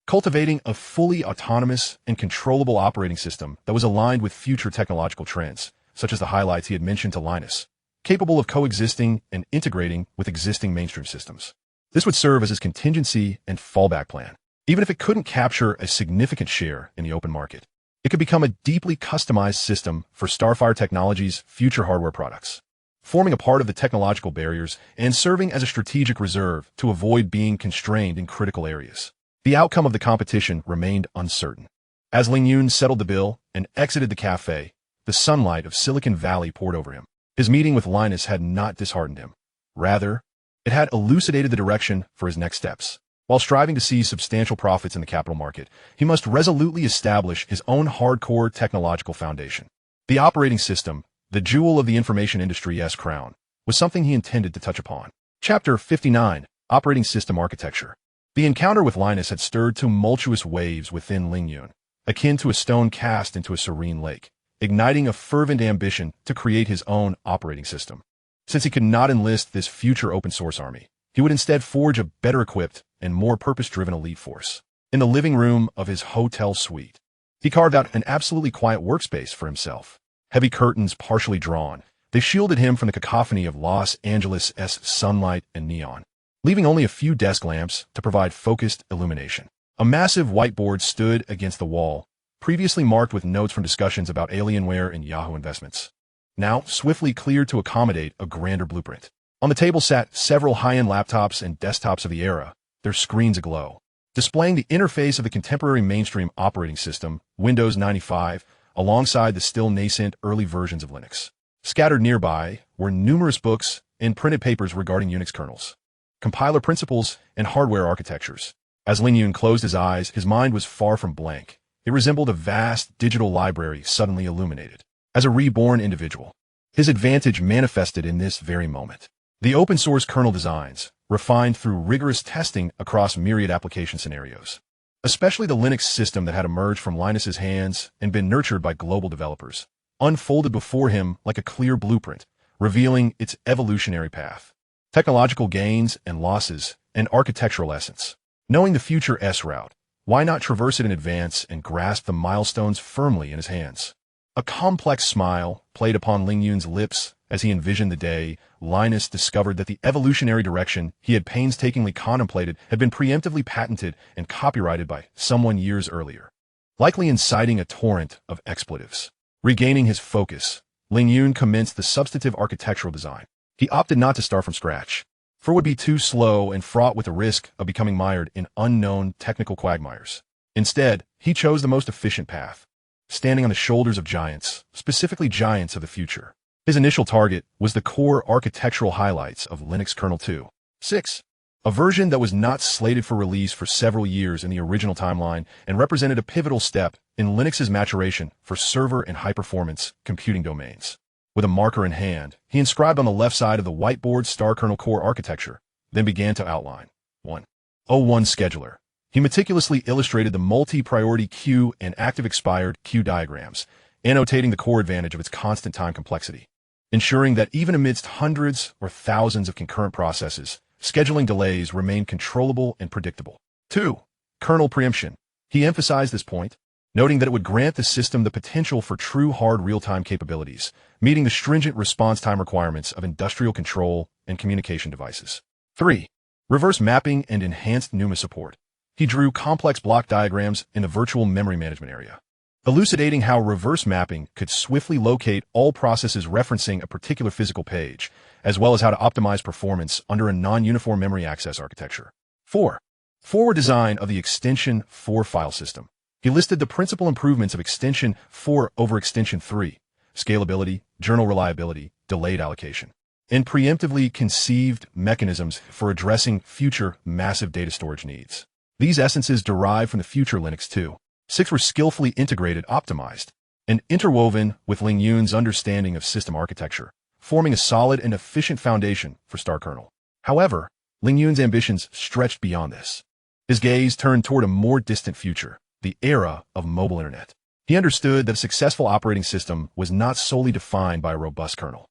cultivating a fully autonomous and controllable operating system that was aligned with future technological trends, such as the highlights he had mentioned to Linus, capable of coexisting and integrating with existing mainstream systems. This would serve as his contingency and fallback plan, even if it couldn't capture a significant share in the open market. It could become a deeply customized system for Starfire Technologies' future hardware products, forming a part of the technological barriers and serving as a strategic reserve to avoid being constrained in critical areas. The outcome of the competition remained uncertain. As Ling Yun settled the bill and exited the cafe, the sunlight of Silicon Valley poured over him. His meeting with Linus had not disheartened him. Rather, it had elucidated the direction for his next steps. While striving to seize substantial profits in the capital market, he must resolutely establish his own hardcore technological foundation. The operating system, the jewel of the information industry's crown, was something he intended to touch upon. Chapter 59, Operating System Architecture. The encounter with Linus had stirred tumultuous waves within Ling Yun, akin to a stone cast into a serene lake, igniting a fervent ambition to create his own operating system. Since he could not enlist this future open-source army, he would instead forge a better-equipped and more purpose-driven elite force. In the living room of his hotel suite, he carved out an absolutely quiet workspace for himself. Heavy curtains partially drawn, they shielded him from the cacophony of Los Angeles' sunlight and neon, leaving only a few desk lamps to provide focused illumination. A massive whiteboard stood against the wall, previously marked with notes from discussions about Alienware and Yahoo investments, now swiftly cleared to accommodate a grander blueprint. On the table sat several high-end laptops and desktops of the era, their screens aglow, displaying the interface of the contemporary mainstream operating system, Windows 95, alongside the still nascent early versions of Linux. Scattered nearby were numerous books and printed papers regarding Unix kernels, compiler principles, and hardware architectures. As Ling Yun closed his eyes, his mind was far from blank. It resembled a vast digital library suddenly illuminated. As a reborn individual, his advantage manifested in this very moment. The open-source kernel designs, refined through rigorous testing across myriad application scenarios, especially the Linux system that had emerged from Linus's hands and been nurtured by global developers, unfolded before him like a clear blueprint, revealing its evolutionary path, technological gains and losses, and architectural essence. Knowing the future route, why not traverse it in advance and grasp the milestones firmly in his hands? A complex smile played upon Ling Yun's lips as he envisioned the day Linus discovered that the evolutionary direction he had painstakingly contemplated had been preemptively patented and copyrighted by someone years earlier, likely inciting a torrent of expletives. Regaining his focus, Ling Yun commenced the substantive architectural design. He opted not to start from scratch, for it would be too slow and fraught with the risk of becoming mired in unknown technical quagmires. Instead, he chose the most efficient path, standing on the shoulders of giants, specifically giants of the future. His initial target was the core architectural highlights of Linux kernel 2.6, a version that was not slated for release for several years in the original timeline and represented a pivotal step in Linux's maturation for server and high-performance computing domains. With a marker in hand, he inscribed on the left side of the whiteboard star kernel core architecture, then began to outline 1.01 scheduler. He meticulously illustrated the multi-priority queue and active-expired queue diagrams, annotating the core advantage of its constant time complexity, ensuring that even amidst hundreds or thousands of concurrent processes, scheduling delays remain controllable and predictable. 2. Kernel preemption. He emphasized this point, noting that it would grant the system the potential for true hard real-time capabilities, meeting the stringent response time requirements of industrial control and communication devices. 3. Reverse mapping and enhanced NUMA support. He drew complex block diagrams in the virtual memory management area, elucidating how reverse mapping could swiftly locate all processes referencing a particular physical page, as well as how to optimize performance under a non-uniform memory access architecture. 4. Forward design of the Extension 4 file system. He listed the principal improvements of Extension 4 over Extension 3, scalability, journal reliability, delayed allocation, and preemptively conceived mechanisms for addressing future massive data storage needs. These essences derived from the future Linux 2.6 were skillfully integrated, optimized, and interwoven with Ling Yun's understanding of system architecture, forming a solid and efficient foundation for Star Kernel. However, Ling Yun's ambitions stretched beyond this. His gaze turned toward a more distant future, the era of mobile internet. He understood that a successful operating system was not solely defined by a robust kernel.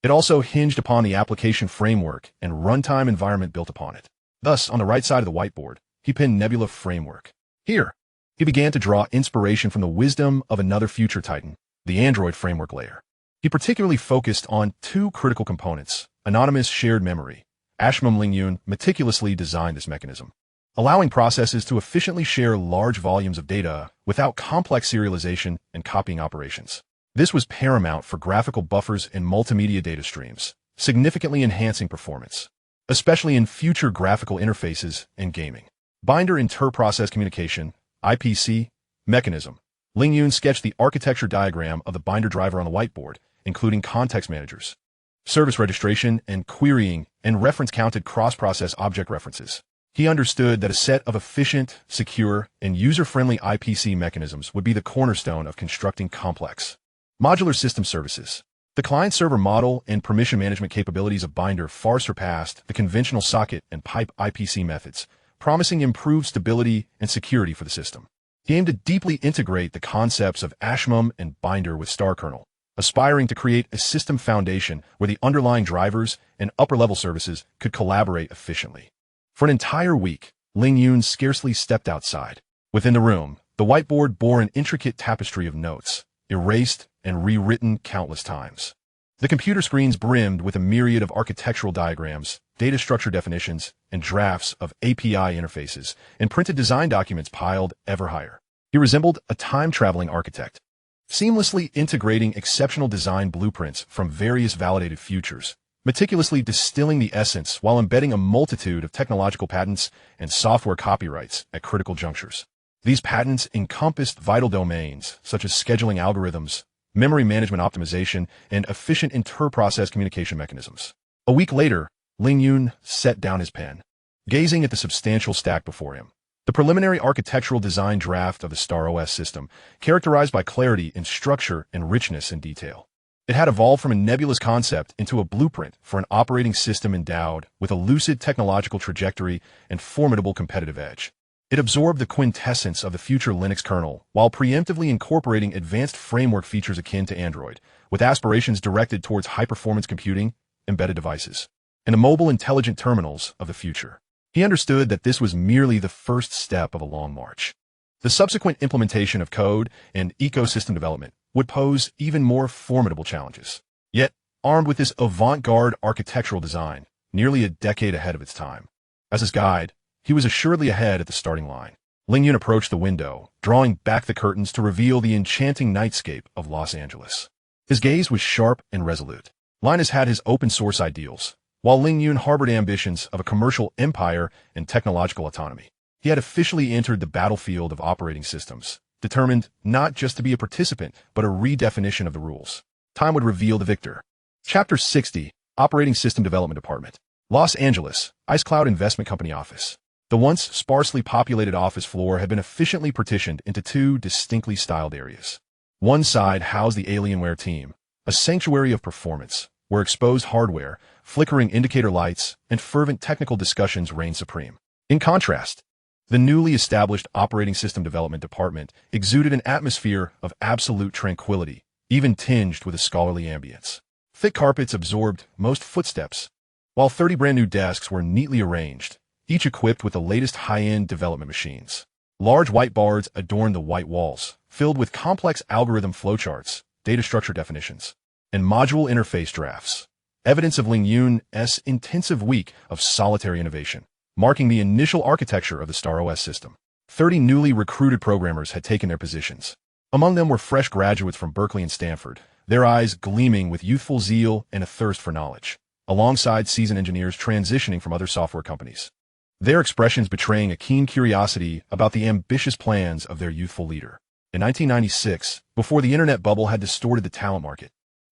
It also hinged upon the application framework and runtime environment built upon it. Thus, on the right side of the whiteboard, he pinned Nebula Framework. Here, he began to draw inspiration from the wisdom of another future titan, the Android framework layer. He particularly focused on two critical components: anonymous shared memory. Ashmum Ling Yun meticulously designed this mechanism, allowing processes to efficiently share large volumes of data without complex serialization and copying operations. This was paramount for graphical buffers and multimedia data streams, significantly enhancing performance, especially in future graphical interfaces and gaming. Binder Inter-Process Communication, IPC, mechanism. Ling Yun sketched the architecture diagram of the binder driver on the whiteboard, including context managers, service registration and querying, and reference-counted cross-process object references. He understood that a set of efficient, secure, and user-friendly IPC mechanisms would be the cornerstone of constructing complex modular system services. The client-server model and permission management capabilities of Binder far surpassed the conventional socket and pipe IPC methods, promising improved stability and security for the system. He aimed to deeply integrate the concepts of Ashmum and Binder with Star Kernel, aspiring to create a system foundation where the underlying drivers and upper-level services could collaborate efficiently. For an entire week, Ling Yun scarcely stepped outside. Within the room, the whiteboard bore an intricate tapestry of notes, erased and rewritten countless times. The computer screens brimmed with a myriad of architectural diagrams, data structure definitions, and drafts of API interfaces, and printed design documents piled ever higher. He resembled a time-traveling architect, seamlessly integrating exceptional design blueprints from various validated futures, meticulously distilling the essence while embedding a multitude of technological patents and software copyrights at critical junctures. These patents encompassed vital domains such as scheduling algorithms, memory management optimization, and efficient inter-process communication mechanisms. A week later, Ling Yun set down his pen, gazing at the substantial stack before him. The preliminary architectural design draft of the Star OS system, characterized by clarity in structure and richness in detail. It had evolved from a nebulous concept into a blueprint for an operating system endowed with a lucid technological trajectory and formidable competitive edge. It absorbed the quintessence of the future Linux kernel while preemptively incorporating advanced framework features akin to Android, with aspirations directed towards high-performance computing, embedded devices, and the mobile intelligent terminals of the future. He understood that this was merely the first step of a long march. The subsequent implementation of code and ecosystem development would pose even more formidable challenges. Yet, armed with this avant-garde architectural design, nearly a decade ahead of its time. As his guide, he was assuredly ahead at the starting line. Ling Yun approached the window, drawing back the curtains to reveal the enchanting nightscape of Los Angeles. His gaze was sharp and resolute. Linus had his open-source ideals, while Ling Yun harbored ambitions of a commercial empire and technological autonomy. He had officially entered the battlefield of operating systems, determined not just to be a participant, but a redefinition of the rules. Time would reveal the victor. Chapter 60, Operating System Development Department. Los Angeles, IceCloud Investment Company Office. The once sparsely populated office floor had been efficiently partitioned into two distinctly styled areas. One side housed the Alienware team, a sanctuary of performance, where exposed hardware, flickering indicator lights, and fervent technical discussions reigned supreme. In contrast, the newly established Operating System Development Department exuded an atmosphere of absolute tranquility, even tinged with a scholarly ambience. Thick carpets absorbed most footsteps, while 30 brand-new desks were neatly arranged, each equipped with the latest high-end development machines. Large whiteboards adorned the white walls, filled with complex algorithm flowcharts, data structure definitions, and module interface drafts, evidence of Ling Yun's intensive week of solitary innovation, marking the initial architecture of the Star OS system. 30 newly recruited programmers had taken their positions. Among them were fresh graduates from Berkeley and Stanford, their eyes gleaming with youthful zeal and a thirst for knowledge, alongside seasoned engineers transitioning from other software companies, their expressions betraying a keen curiosity about the ambitious plans of their youthful leader. In 1996, before the internet bubble had distorted the talent market,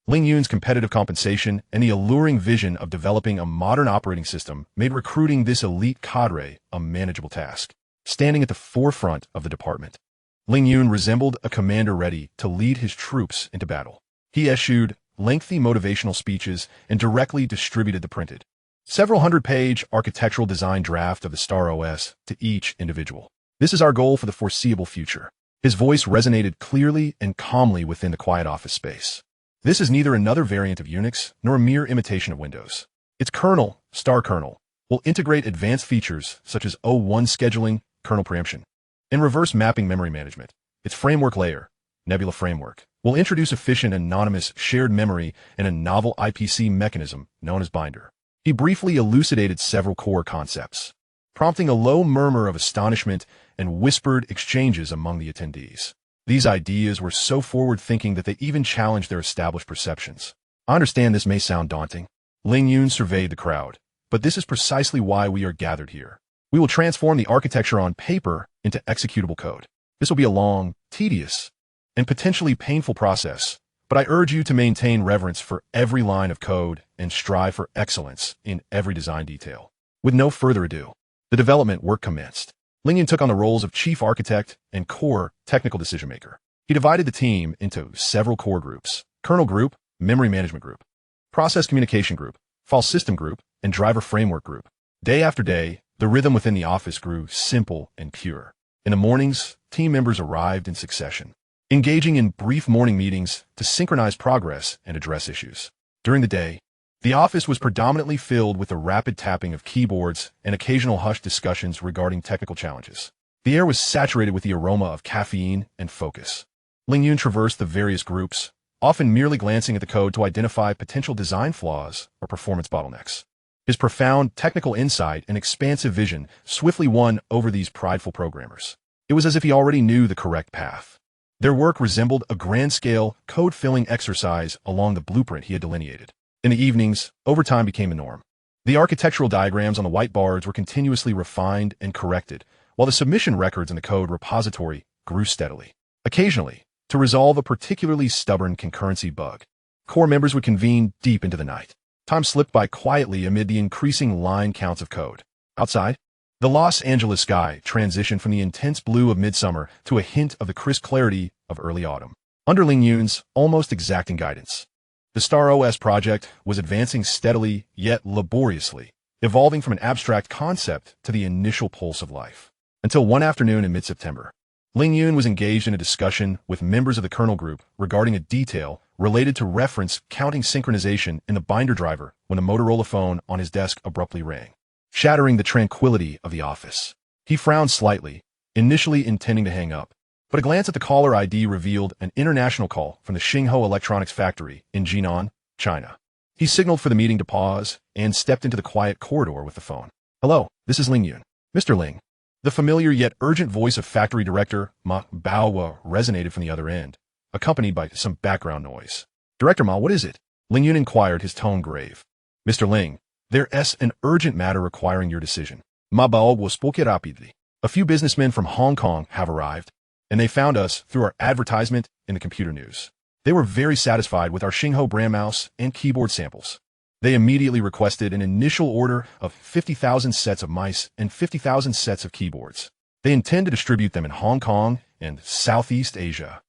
Ling Yun's competitive compensation and the alluring vision of developing a modern operating system made recruiting this elite cadre a manageable task. Standing at the forefront of the department, Ling Yun resembled a commander ready to lead his troops into battle. He issued lengthy motivational speeches and directly distributed the printed, several hundred-page architectural design draft of the Star OS to each individual. This is our goal for the foreseeable future. His voice resonated clearly and calmly within the quiet office space. This is neither another variant of Unix nor a mere imitation of Windows. Its kernel, Star Kernel, will integrate advanced features such as O1 scheduling, kernel preemption, and reverse mapping memory management. Its framework layer, Nebula Framework, will introduce efficient anonymous shared memory and a novel IPC mechanism known as Binder. He briefly elucidated several core concepts. prompting a low murmur of astonishment and whispered exchanges among the attendees. These ideas were so forward-thinking that they even challenged their established perceptions. I understand this may sound daunting. Ling Yun surveyed the crowd, but this is precisely why we are gathered here. We will transform the architecture on paper into executable code. This will be a long, tedious, and potentially painful process, but I urge you to maintain reverence for every line of code and strive for excellence in every design detail. With no further ado, the development work commenced. Ling Yun took on the roles of chief architect and core technical decision-maker. He divided the team into several core groups: kernel group, memory management group, process communication group, file system group, and driver framework group. Day after day, the rhythm within the office grew simple and pure. In the mornings, team members arrived in succession, engaging in brief morning meetings to synchronize progress and address issues. During the day, the office was predominantly filled with the rapid tapping of keyboards and occasional hushed discussions regarding technical challenges. The air was saturated with the aroma of caffeine and focus. Ling Yun traversed the various groups, often merely glancing at the code to identify potential design flaws or performance bottlenecks. His profound technical insight and expansive vision swiftly won over these prideful programmers. It was as if he already knew the correct path. Their work resembled a grand-scale, code-filling exercise along the blueprint he had delineated. In the evenings, overtime became the norm. The architectural diagrams on the whiteboards were continuously refined and corrected, while the submission records in the code repository grew steadily. Occasionally, to resolve a particularly stubborn concurrency bug, core members would convene deep into the night. Time slipped by quietly amid the increasing line counts of code. Outside, the Los Angeles sky transitioned from the intense blue of midsummer to a hint of the crisp clarity of early autumn. Under Ling Yun's almost exacting guidance, the Star OS project was advancing steadily yet laboriously, evolving from an abstract concept to the initial pulse of life. Until one afternoon in mid-September, Ling Yun was engaged in a discussion with members of the kernel group regarding a detail related to reference counting synchronization in the binder driver when the Motorola phone on his desk abruptly rang, shattering the tranquility of the office. He frowned slightly, initially intending to hang up, but a glance at the caller ID revealed an international call from the Xingho Electronics factory in Jinan, China. He signaled for the meeting to pause and stepped into the quiet corridor with the phone. "Hello, this is Ling Yun. Mr. Ling." The familiar yet urgent voice of factory director Ma Baowa resonated from the other end, accompanied by some background noise. "Director Ma, what is it?" Ling Yun inquired, his tone grave. "Mr. Ling, there's an urgent matter requiring your decision." Ma Baowa spoke rapidly. "A few businessmen from Hong Kong have arrived, and they found us through our advertisement in the computer news. They were very satisfied with our Xingho brand mouse and keyboard samples. They immediately requested an initial order of 50,000 sets of mice and 50,000 sets of keyboards. They intend to distribute them in Hong Kong and Southeast Asia.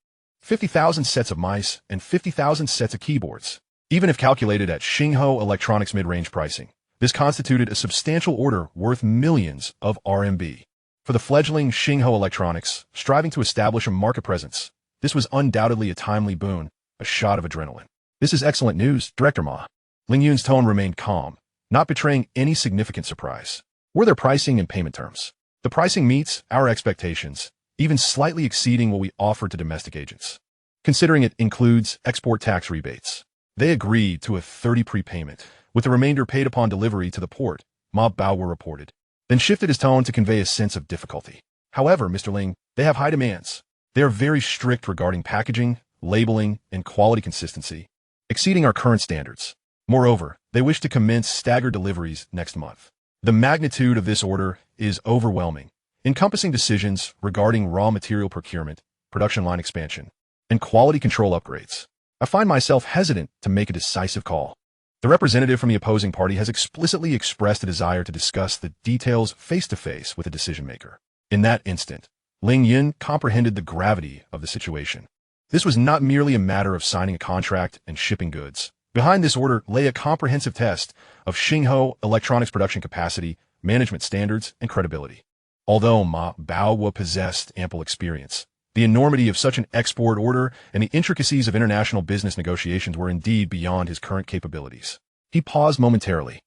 50,000 sets of mice and 50,000 sets of keyboards. Even if calculated at Xingho Electronics mid-range pricing, this constituted a substantial order worth millions of RMB. For the fledgling Xingho Electronics, striving to establish a market presence, this was undoubtedly a timely boon, a shot of adrenaline. "This is excellent news, Director Ma." Ling Yun's tone remained calm, not betraying any significant surprise. "Were there pricing and payment terms?" "The pricing meets our expectations, even slightly exceeding what we offer to domestic agents. Considering it includes export tax rebates." They agreed to a 30 prepayment, with the remainder paid upon delivery to the port, Ma Baowa reported, then shifted his tone to convey a sense of difficulty. "However, Mr. Ling, they have high demands. They are very strict regarding packaging, labeling, and quality consistency, exceeding our current standards. Moreover, they wish to commence staggered deliveries next month. The magnitude of this order is overwhelming, encompassing decisions regarding raw material procurement, production line expansion, and quality control upgrades. I find myself hesitant to make a decisive call." The representative from the opposing party has explicitly expressed a desire to discuss the details face-to-face with the decision-maker. In that instant, Ling Yun comprehended the gravity of the situation. This was not merely a matter of signing a contract and shipping goods. Behind this order lay a comprehensive test of Xingho Electronics production capacity, management standards, and credibility. Although Ma Baowa possessed ample experience, the enormity of such an export order and the intricacies of international business negotiations were indeed beyond his current capabilities. He paused momentarily,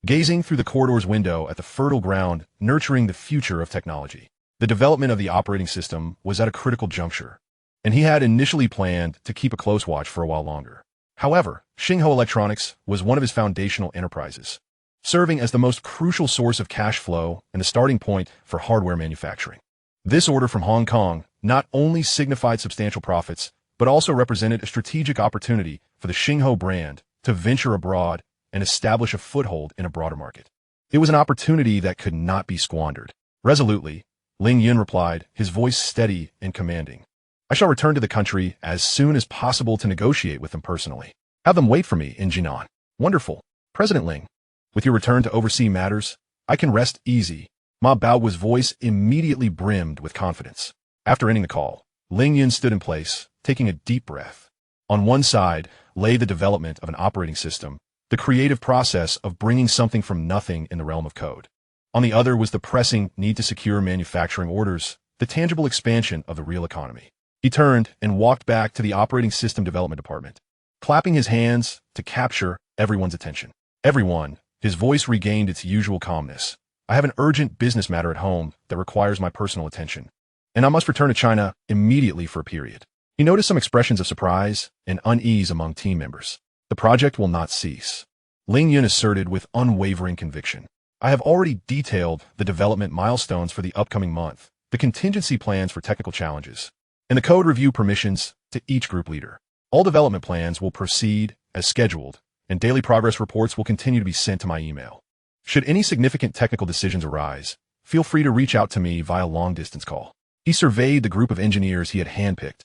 gazing through the corridor's window at the fertile ground nurturing the future of technology. The development of the operating system was at a critical juncture, and he had initially planned to keep a close watch for a while longer. However, Xingho Electronics was one of his foundational enterprises. serving as the most crucial source of cash flow and the starting point for hardware manufacturing. This order from Hong Kong not only signified substantial profits, but also represented a strategic opportunity for the Xingho brand to venture abroad and establish a foothold in a broader market. It was an opportunity that could not be squandered. Resolutely, Ling Yun replied, his voice steady and commanding. I shall return to the country as soon as possible to negotiate with them personally. Have them wait for me in Jinan. Wonderful. President Ling, with your return to oversee matters, I can rest easy. Ma Bao's voice immediately brimmed with confidence. After ending the call, Ling Yun stood in place, taking a deep breath. On one side lay the development of an operating system, the creative process of bringing something from nothing in the realm of code. On the other was the pressing need to secure manufacturing orders, the tangible expansion of the real economy. He turned and walked back to the operating system development department, clapping his hands to capture everyone's attention. Everyone, his voice regained its usual calmness. I have an urgent business matter at home that requires my personal attention, and I must return to China immediately for a period. He noticed some expressions of surprise and unease among team members. The project will not cease. Ling Yun asserted with unwavering conviction. I have already detailed the development milestones for the upcoming month, the contingency plans for technical challenges, and the code review permissions to each group leader. All development plans will proceed as scheduled, and daily progress reports will continue to be sent to my email. Should any significant technical decisions arise, feel free to reach out to me via long-distance call. He surveyed the group of engineers he had handpicked,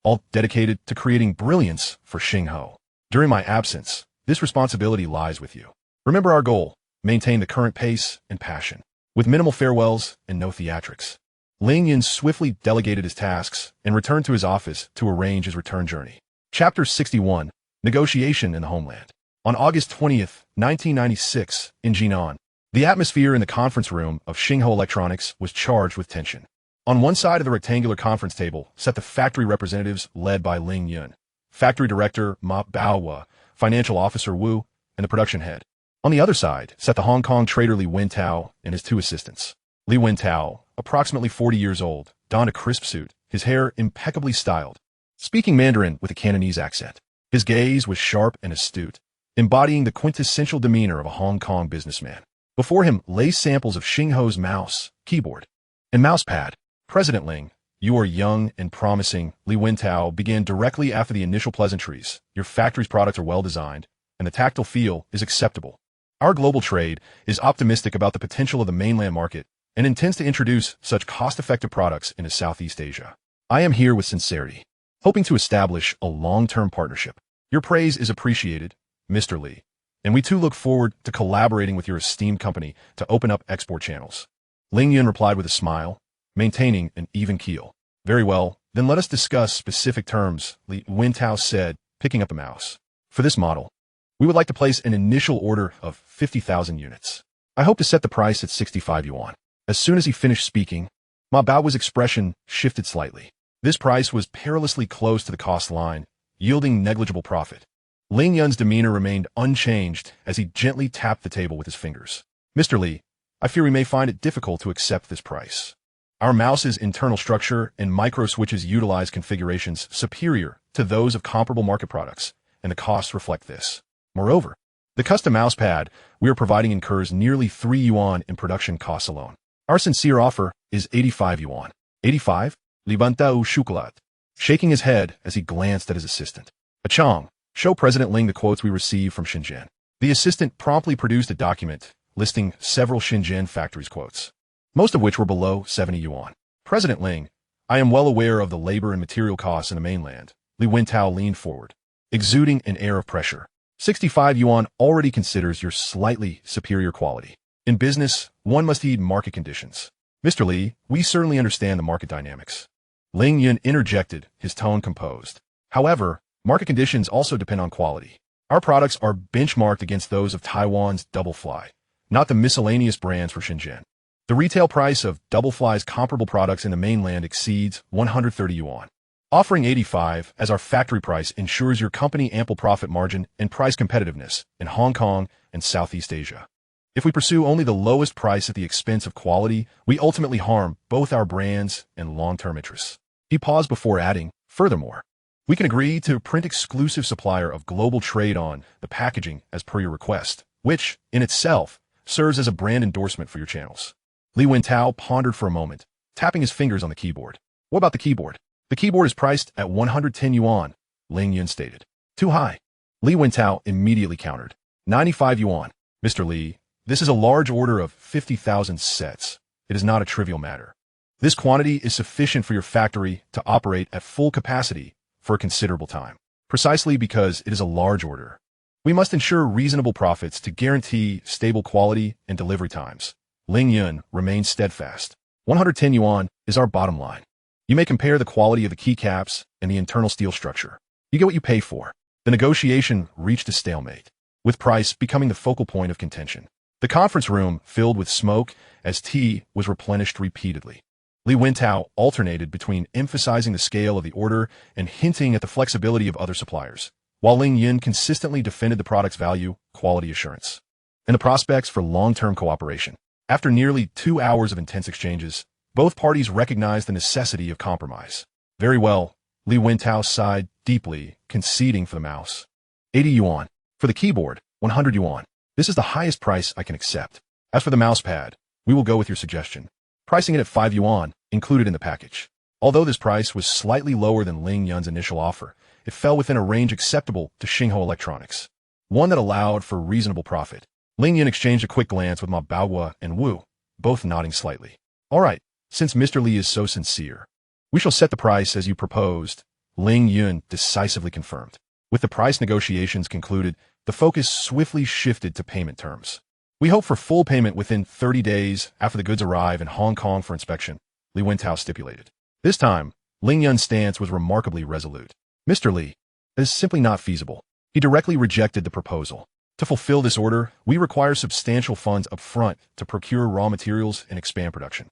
all dedicated to creating brilliance for Xingho. During my absence, this responsibility lies with you. Remember our goal, maintain the current pace and passion, with minimal farewells and no theatrics. Ling Yun swiftly delegated his tasks and returned to his office to arrange his return journey. Chapter 61, Negotiation in the Homeland. On August 20th, 1996, in Jinan, the atmosphere in the conference room of Xingho Electronics was charged with tension. On one side of the rectangular conference table sat the factory representatives led by Ling Yun, factory director Ma Bao, financial officer Wu, and the production head. On the other side sat the Hong Kong trader Li Wentao and his two assistants. Li Wentao, approximately 40 years old, donned a crisp suit, his hair impeccably styled, speaking Mandarin with a Cantonese accent. His gaze was sharp and astute, embodying the quintessential demeanor of a Hong Kong businessman. Before him lay samples of Xingho's mouse, keyboard, and mousepad. President Ling, you are young and promising, Li Wentao began directly after the initial pleasantries. Your factory's products are well designed, and the tactile feel is acceptable. Our global trade is optimistic about the potential of the mainland market and intends to introduce such cost-effective products into Southeast Asia. I am here with sincerity, hoping to establish a long-term partnership. Your praise is appreciated, Mr. Li, and we too look forward to collaborating with your esteemed company to open up export channels. Ling Yun replied with a smile, maintaining an even keel. Very well, then let us discuss specific terms, Li Wentao said, picking up a mouse. For this model, we would like to place an initial order of 50,000 units. I hope to set the price at 65 yuan. As soon as he finished speaking, Ma Bao's expression shifted slightly. This price was perilously close to the cost line, yielding negligible profit. Ling Yun's demeanor remained unchanged as he gently tapped the table with his fingers. Mr. Li, I fear we may find it difficult to accept this price. Our mouse's internal structure and micro-switches utilize configurations superior to those of comparable market products, and the costs reflect this. Moreover, the custom mousepad we are providing incurs nearly 3 yuan in production costs alone. Our sincere offer is 85 yuan. 85? Li Wentao Chocolat, shaking his head as he glanced at his assistant. Achong, show President Ling the quotes we received from Shenzhen. The assistant promptly produced a document listing several Shenzhen factories' quotes, most of which were below 70 yuan. President Ling, I am well aware of the labor and material costs in the mainland. Li Wentao leaned forward, exuding an air of pressure. 65 yuan already considers your slightly superior quality. In business, one must heed market conditions. Mr. Li, we certainly understand the market dynamics. Ling Yun interjected, his tone composed. However, market conditions also depend on quality. Our products are benchmarked against those of Taiwan's Double Fly, not the miscellaneous brands for Shenzhen. The retail price of Double Fly's comparable products in the mainland exceeds 130 yuan. Offering 85 as our factory price ensures your company ample profit margin and price competitiveness in Hong Kong and Southeast Asia. If we pursue only the lowest price at the expense of quality, we ultimately harm both our brands and long-term interests. He paused before adding, furthermore, we can agree to print exclusive supplier of global trade on the packaging as per your request, which, in itself, serves as a brand endorsement for your channels. Li Wintao pondered for a moment, tapping his fingers on the keyboard. What about the keyboard? The keyboard is priced at 110 yuan, Ling Yun stated. Too high. Li Wintao immediately countered. 95 yuan. Mr. Li, this is a large order of 50,000 sets. It is not a trivial matter. This quantity is sufficient for your factory to operate at full capacity for a considerable time, precisely because it is a large order. We must ensure reasonable profits to guarantee stable quality and delivery times. Ling Yun remained steadfast. 110 yuan is our bottom line. You may compare the quality of the keycaps and the internal steel structure. You get what you pay for. The negotiation reached a stalemate, with price becoming the focal point of contention. The conference room filled with smoke as tea was replenished repeatedly. Li Wintao alternated between emphasizing the scale of the order and hinting at the flexibility of other suppliers, while Ling Yun consistently defended the product's value, quality assurance, and the prospects for long-term cooperation. After nearly 2 hours of intense exchanges, both parties recognized the necessity of compromise. Very well, Li Wintao sighed deeply, conceding for the mouse. 80 yuan. For the keyboard, 100 yuan. This is the highest price I can accept. As for the mousepad, we will go with your suggestion, pricing it at 5 yuan, included in the package. Although this price was slightly lower than Ling Yun's initial offer, it fell within a range acceptable to Xingho Electronics, one that allowed for reasonable profit. Ling Yun exchanged a quick glance with Ma Baohua and Wu, both nodding slightly. All right, since Mr. Li is so sincere, we shall set the price as you proposed, Ling Yun decisively confirmed. With the price negotiations concluded, the focus swiftly shifted to payment terms. We hope for full payment within 30 days after the goods arrive in Hong Kong for inspection, Li Wintao stipulated. This time, Ling Yun's stance was remarkably resolute. Mr. Li, it is simply not feasible. He directly rejected the proposal. To fulfill this order, we require substantial funds up front to procure raw materials and expand production.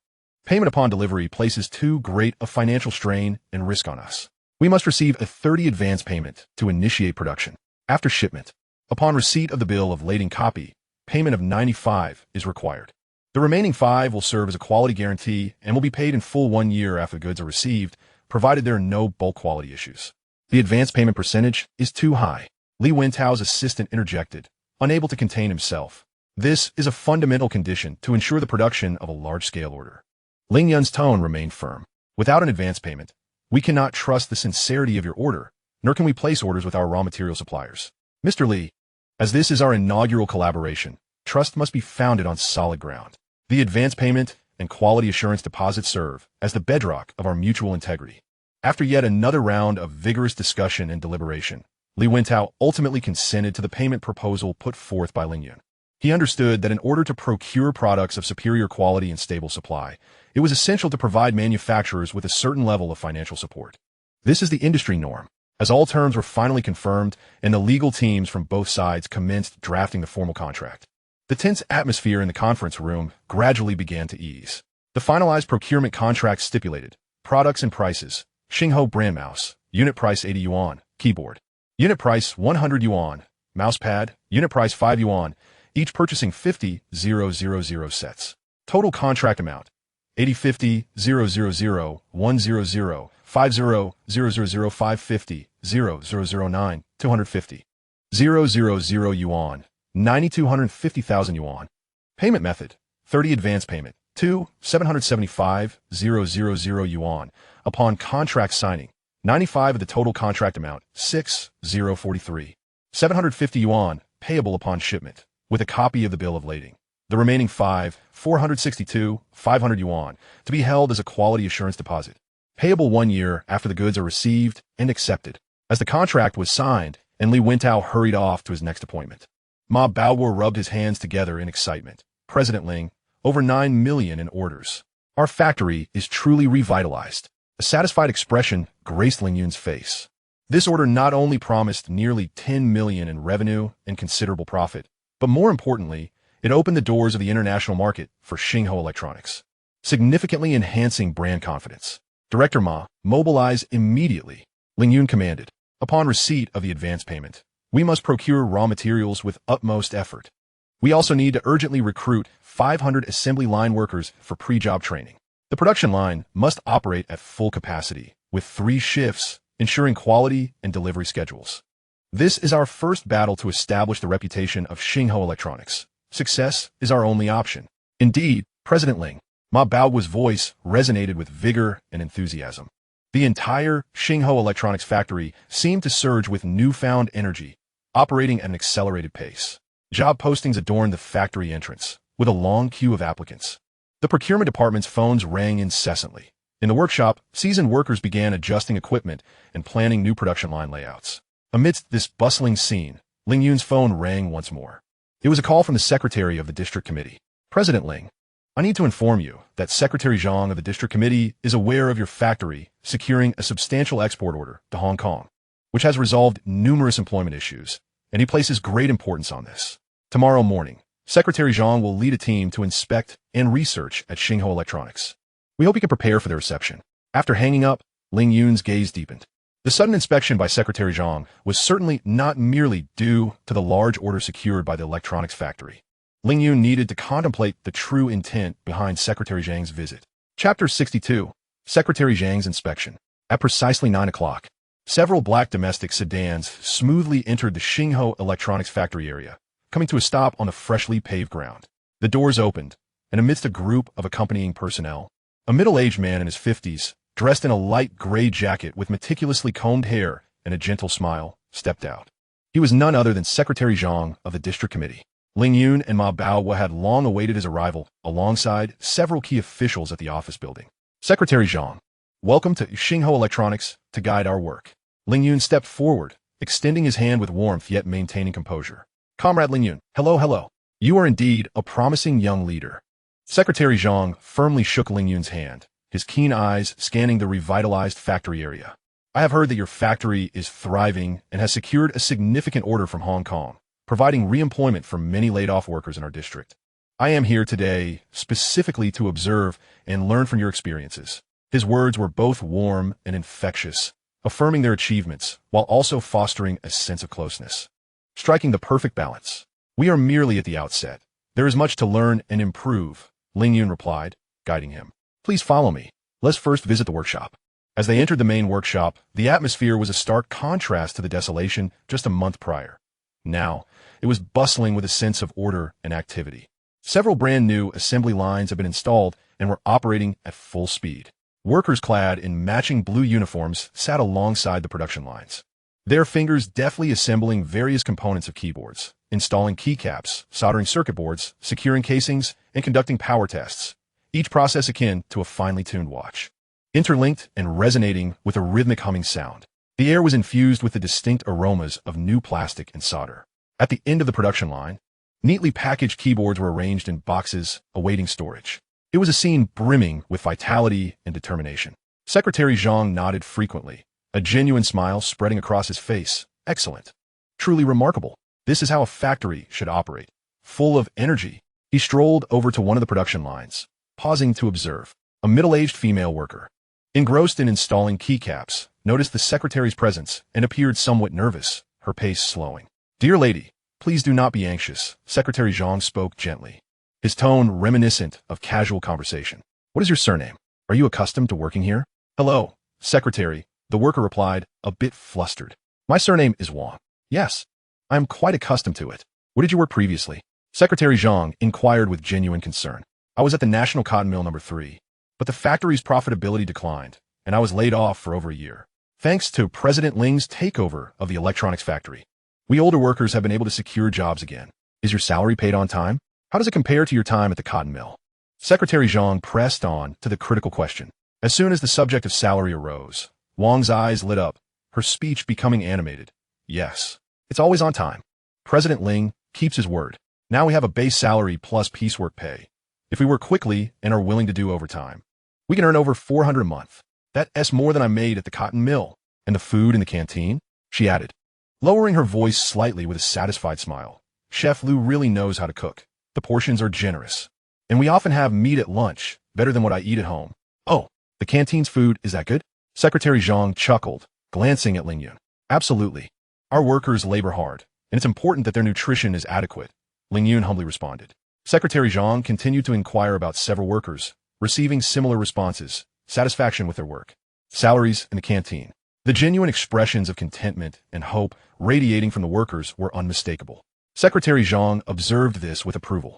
Payment upon delivery places too great a financial strain and risk on us. We must receive a 30 advance payment to initiate production. After shipment, upon receipt of the bill of lading copy, payment of 95 is required. The remaining 5 will serve as a quality guarantee and will be paid in full 1 year after the goods are received, provided there are no bulk quality issues. The advance payment percentage is too high. Li Wintao's assistant interjected, unable to contain himself. This is a fundamental condition to ensure the production of a large-scale order. Ling Yun's tone remained firm. Without an advance payment, we cannot trust the sincerity of your order, nor can we place orders with our raw material suppliers. Mr. Li, as this is our inaugural collaboration, trust must be founded on solid ground. The advance payment and quality assurance deposit serve as the bedrock of our mutual integrity. After yet another round of vigorous discussion and deliberation, Li Wintao ultimately consented to the payment proposal put forth by Ling Yun. He understood that in order to procure products of superior quality and stable supply, it was essential to provide manufacturers with a certain level of financial support. This is the industry norm. As all terms were finally confirmed and the legal teams from both sides commenced drafting the formal contract, the tense atmosphere in the conference room gradually began to ease. The finalized procurement contract stipulated products and prices: Xingho brand mouse, unit price 80 yuan, keyboard, unit price 100 yuan, mousepad, unit price 5 yuan, each purchasing 50,000 sets. Total contract amount: 80,50,000, 100, 50,000, 550, 0,009, 250, 000 yuan, 9,250,000 yuan. Payment method: 30 advance payment, 775,000 yuan. Upon contract signing, 95 of the total contract amount, 6,043, 750 yuan, payable upon shipment, with a copy of the bill of lading. The remaining 462, 500 yuan, to be held as a quality assurance deposit, payable 1 year after the goods are received and accepted. As the contract was signed, and Li Wintao hurried off to his next appointment, Ma Baohua rubbed his hands together in excitement. President Ling, over 9 million in orders. Our factory is truly revitalized. A satisfied expression graced Ling Yun's face. This order not only promised nearly 10 million in revenue and considerable profit, but more importantly, it opened the doors of the international market for Xingho Electronics, significantly enhancing brand confidence. Director Ma, mobilize immediately, Ling Yun commanded. Upon receipt of the advance payment, we must procure raw materials with utmost effort. We also need to urgently recruit 500 assembly line workers for pre-job training. The production line must operate at full capacity, with 3 shifts, ensuring quality and delivery schedules. This is our first battle to establish the reputation of Xingho Electronics. Success is our only option. Indeed, President Ling. Ma Bao's voice resonated with vigor and enthusiasm. The entire Xingho Electronics factory seemed to surge with newfound energy, operating at an accelerated pace. Job postings adorned the factory entrance, with a long queue of applicants. The procurement department's phones rang incessantly. In the workshop, seasoned workers began adjusting equipment and planning new production line layouts. Amidst this bustling scene, Ling Yun's phone rang once more. It was a call from the secretary of the district committee. President Ling, I need to inform you that Secretary Zhang of the district committee is aware of your factory securing a substantial export order to Hong Kong, which has resolved numerous employment issues, and he places great importance on this. Tomorrow morning, Secretary Zhang will lead a team to inspect and research at Xingho Electronics. We hope you can prepare for the reception. After hanging up, Ling Yun's gaze deepened. The sudden inspection by Secretary Zhang was certainly not merely due to the large order secured by the electronics factory. Ling Yun needed to contemplate the true intent behind Secretary Zhang's visit. Chapter 62. Secretary Zhang's inspection. At precisely 9 o'clock, several black domestic sedans smoothly entered the Xingho Electronics factory area, coming to a stop on the freshly paved ground. The doors opened, and amidst a group of accompanying personnel, a middle-aged man in his 50s, dressed in a light gray jacket with meticulously combed hair and a gentle smile, stepped out. He was none other than Secretary Zhang of the district committee. Ling Yun and Ma Bao had long awaited his arrival, alongside several key officials at the office building. Secretary Zhang, welcome to Xingho Electronics to guide our work. Ling Yun stepped forward, extending his hand with warmth yet maintaining composure. Comrade Ling Yun, hello. You are indeed a promising young leader. Secretary Zhang firmly shook Ling Yun's hand, his keen eyes scanning the revitalized factory area. I have heard that your factory is thriving and has secured a significant order from Hong Kong, providing re-employment for many laid-off workers in our district. I am here today specifically to observe and learn from your experiences. His words were both warm and infectious, affirming their achievements while also fostering a sense of closeness. Striking the perfect balance. We are merely at the outset. There is much to learn and improve, Ling Yun replied, guiding him. Please follow me. Let's first visit the workshop. As they entered the main workshop, the atmosphere was a stark contrast to the desolation just a month prior. Now, it was bustling with a sense of order and activity. Several brand new assembly lines had been installed and were operating at full speed. Workers clad in matching blue uniforms sat alongside the production lines, their fingers deftly assembling various components of keyboards, installing keycaps, soldering circuit boards, securing casings, and conducting power tests, each process akin to a finely tuned watch. Interlinked and resonating with a rhythmic humming sound, the air was infused with the distinct aromas of new plastic and solder. At the end of the production line, neatly packaged keyboards were arranged in boxes awaiting storage. It was a scene brimming with vitality and determination. Secretary Zhang nodded frequently, a genuine smile spreading across his face. Excellent. Truly remarkable. This is how a factory should operate. Full of energy. He strolled over to one of the production lines, pausing to observe. A middle-aged female worker, engrossed in installing keycaps, noticed the secretary's presence and appeared somewhat nervous, her pace slowing. Dear lady, please do not be anxious, Secretary Zhang spoke gently, his tone reminiscent of casual conversation. What is your surname? Are you accustomed to working here? Hello, Secretary, the worker replied, a bit flustered. My surname is Wang. Yes, I am quite accustomed to it. Where did you work previously? Secretary Zhang inquired with genuine concern. I was at the National Cotton Mill No. 3, but the factory's profitability declined, and I was laid off for over a year. Thanks to President Ling's takeover of the electronics factory, we older workers have been able to secure jobs again. Is your salary paid on time? How does it compare to your time at the cotton mill? Secretary Zhang pressed on to the critical question. As soon as the subject of salary arose, Wang's eyes lit up, her speech becoming animated. Yes, it's always on time. President Ling keeps his word. Now we have a base salary plus piecework pay. If we work quickly and are willing to do overtime, we can earn over $400 a month. That's more than I made at the cotton mill. And the food in the canteen? She added, lowering her voice slightly with a satisfied smile. Chef Liu really knows how to cook. The portions are generous. And we often have meat at lunch, better than what I eat at home. Oh, the canteen's food, is that good? Secretary Zhang chuckled, glancing at Ling Yun. Absolutely. Our workers labor hard, and it's important that their nutrition is adequate, Ling Yun humbly responded. Secretary Zhang continued to inquire about several workers, receiving similar responses, satisfaction with their work. Salaries in the canteen. The genuine expressions of contentment and hope radiating from the workers were unmistakable. Secretary Zhang observed this with approval.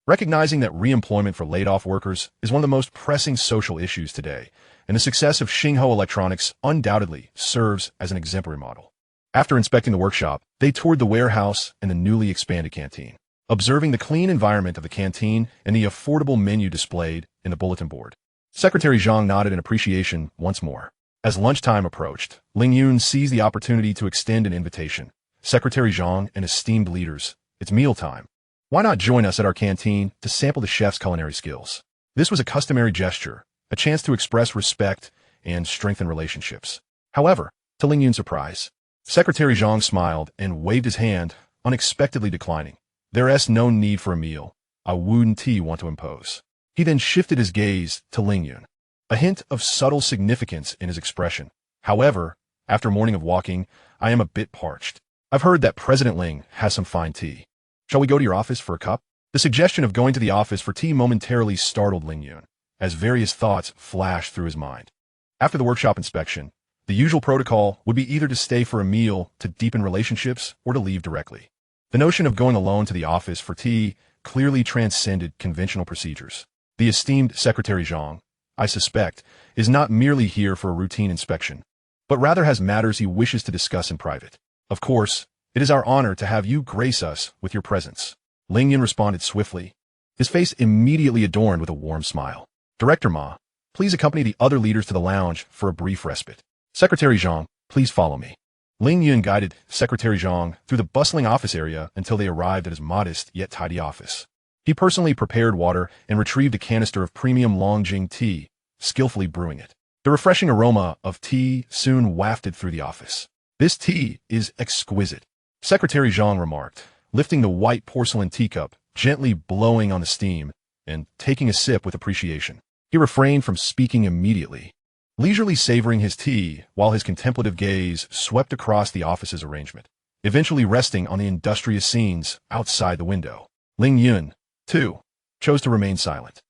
Recognizing that reemployment for laid-off workers is one of the most pressing social issues today, and the success of Xinghuo Electronics undoubtedly serves as an exemplary model. After inspecting the workshop, they toured the warehouse and the newly expanded canteen, observing the clean environment of the canteen and the affordable menu displayed in the bulletin board. Secretary Zhang nodded in appreciation once more. As lunchtime approached, Ling Yun seized the opportunity to extend an invitation. Secretary Zhang and esteemed leaders, it's mealtime. Why not join us at our canteen to sample the chef's culinary skills? This was a customary gesture, a chance to express respect and strengthen relationships. However, to Ling Yun's surprise, Secretary Zhang smiled and waved his hand, unexpectedly declining. There's no need for a meal. I wouldn't want to impose. He then shifted his gaze to Ling Yun, a hint of subtle significance in his expression. However, after a morning of walking, I am a bit parched. I've heard that President Ling has some fine tea. Shall we go to your office for a cup? The suggestion of going to the office for tea momentarily startled Ling Yun, as various thoughts flashed through his mind. After the workshop inspection, the usual protocol would be either to stay for a meal to deepen relationships or to leave directly. The notion of going alone to the office for tea clearly transcended conventional procedures. The esteemed Secretary Zhang, I suspect, is not merely here for a routine inspection, but rather has matters he wishes to discuss in private. Of course, it is our honor to have you grace us with your presence. Ling Yun responded swiftly, his face immediately adorned with a warm smile. Director Ma, please accompany the other leaders to the lounge for a brief respite. Secretary Zhang, please follow me. Ling Yun guided Secretary Zhang through the bustling office area until they arrived at his modest yet tidy office. He personally prepared water and retrieved a canister of premium Longjing tea, skillfully brewing it. The refreshing aroma of tea soon wafted through the office. This tea is exquisite, Secretary Zhang remarked, lifting the white porcelain teacup, gently blowing on the steam, and taking a sip with appreciation. He refrained from speaking immediately, leisurely savoring his tea while his contemplative gaze swept across the office's arrangement, eventually resting on the industrious scenes outside the window. Ling Yun, too, chose to remain silent,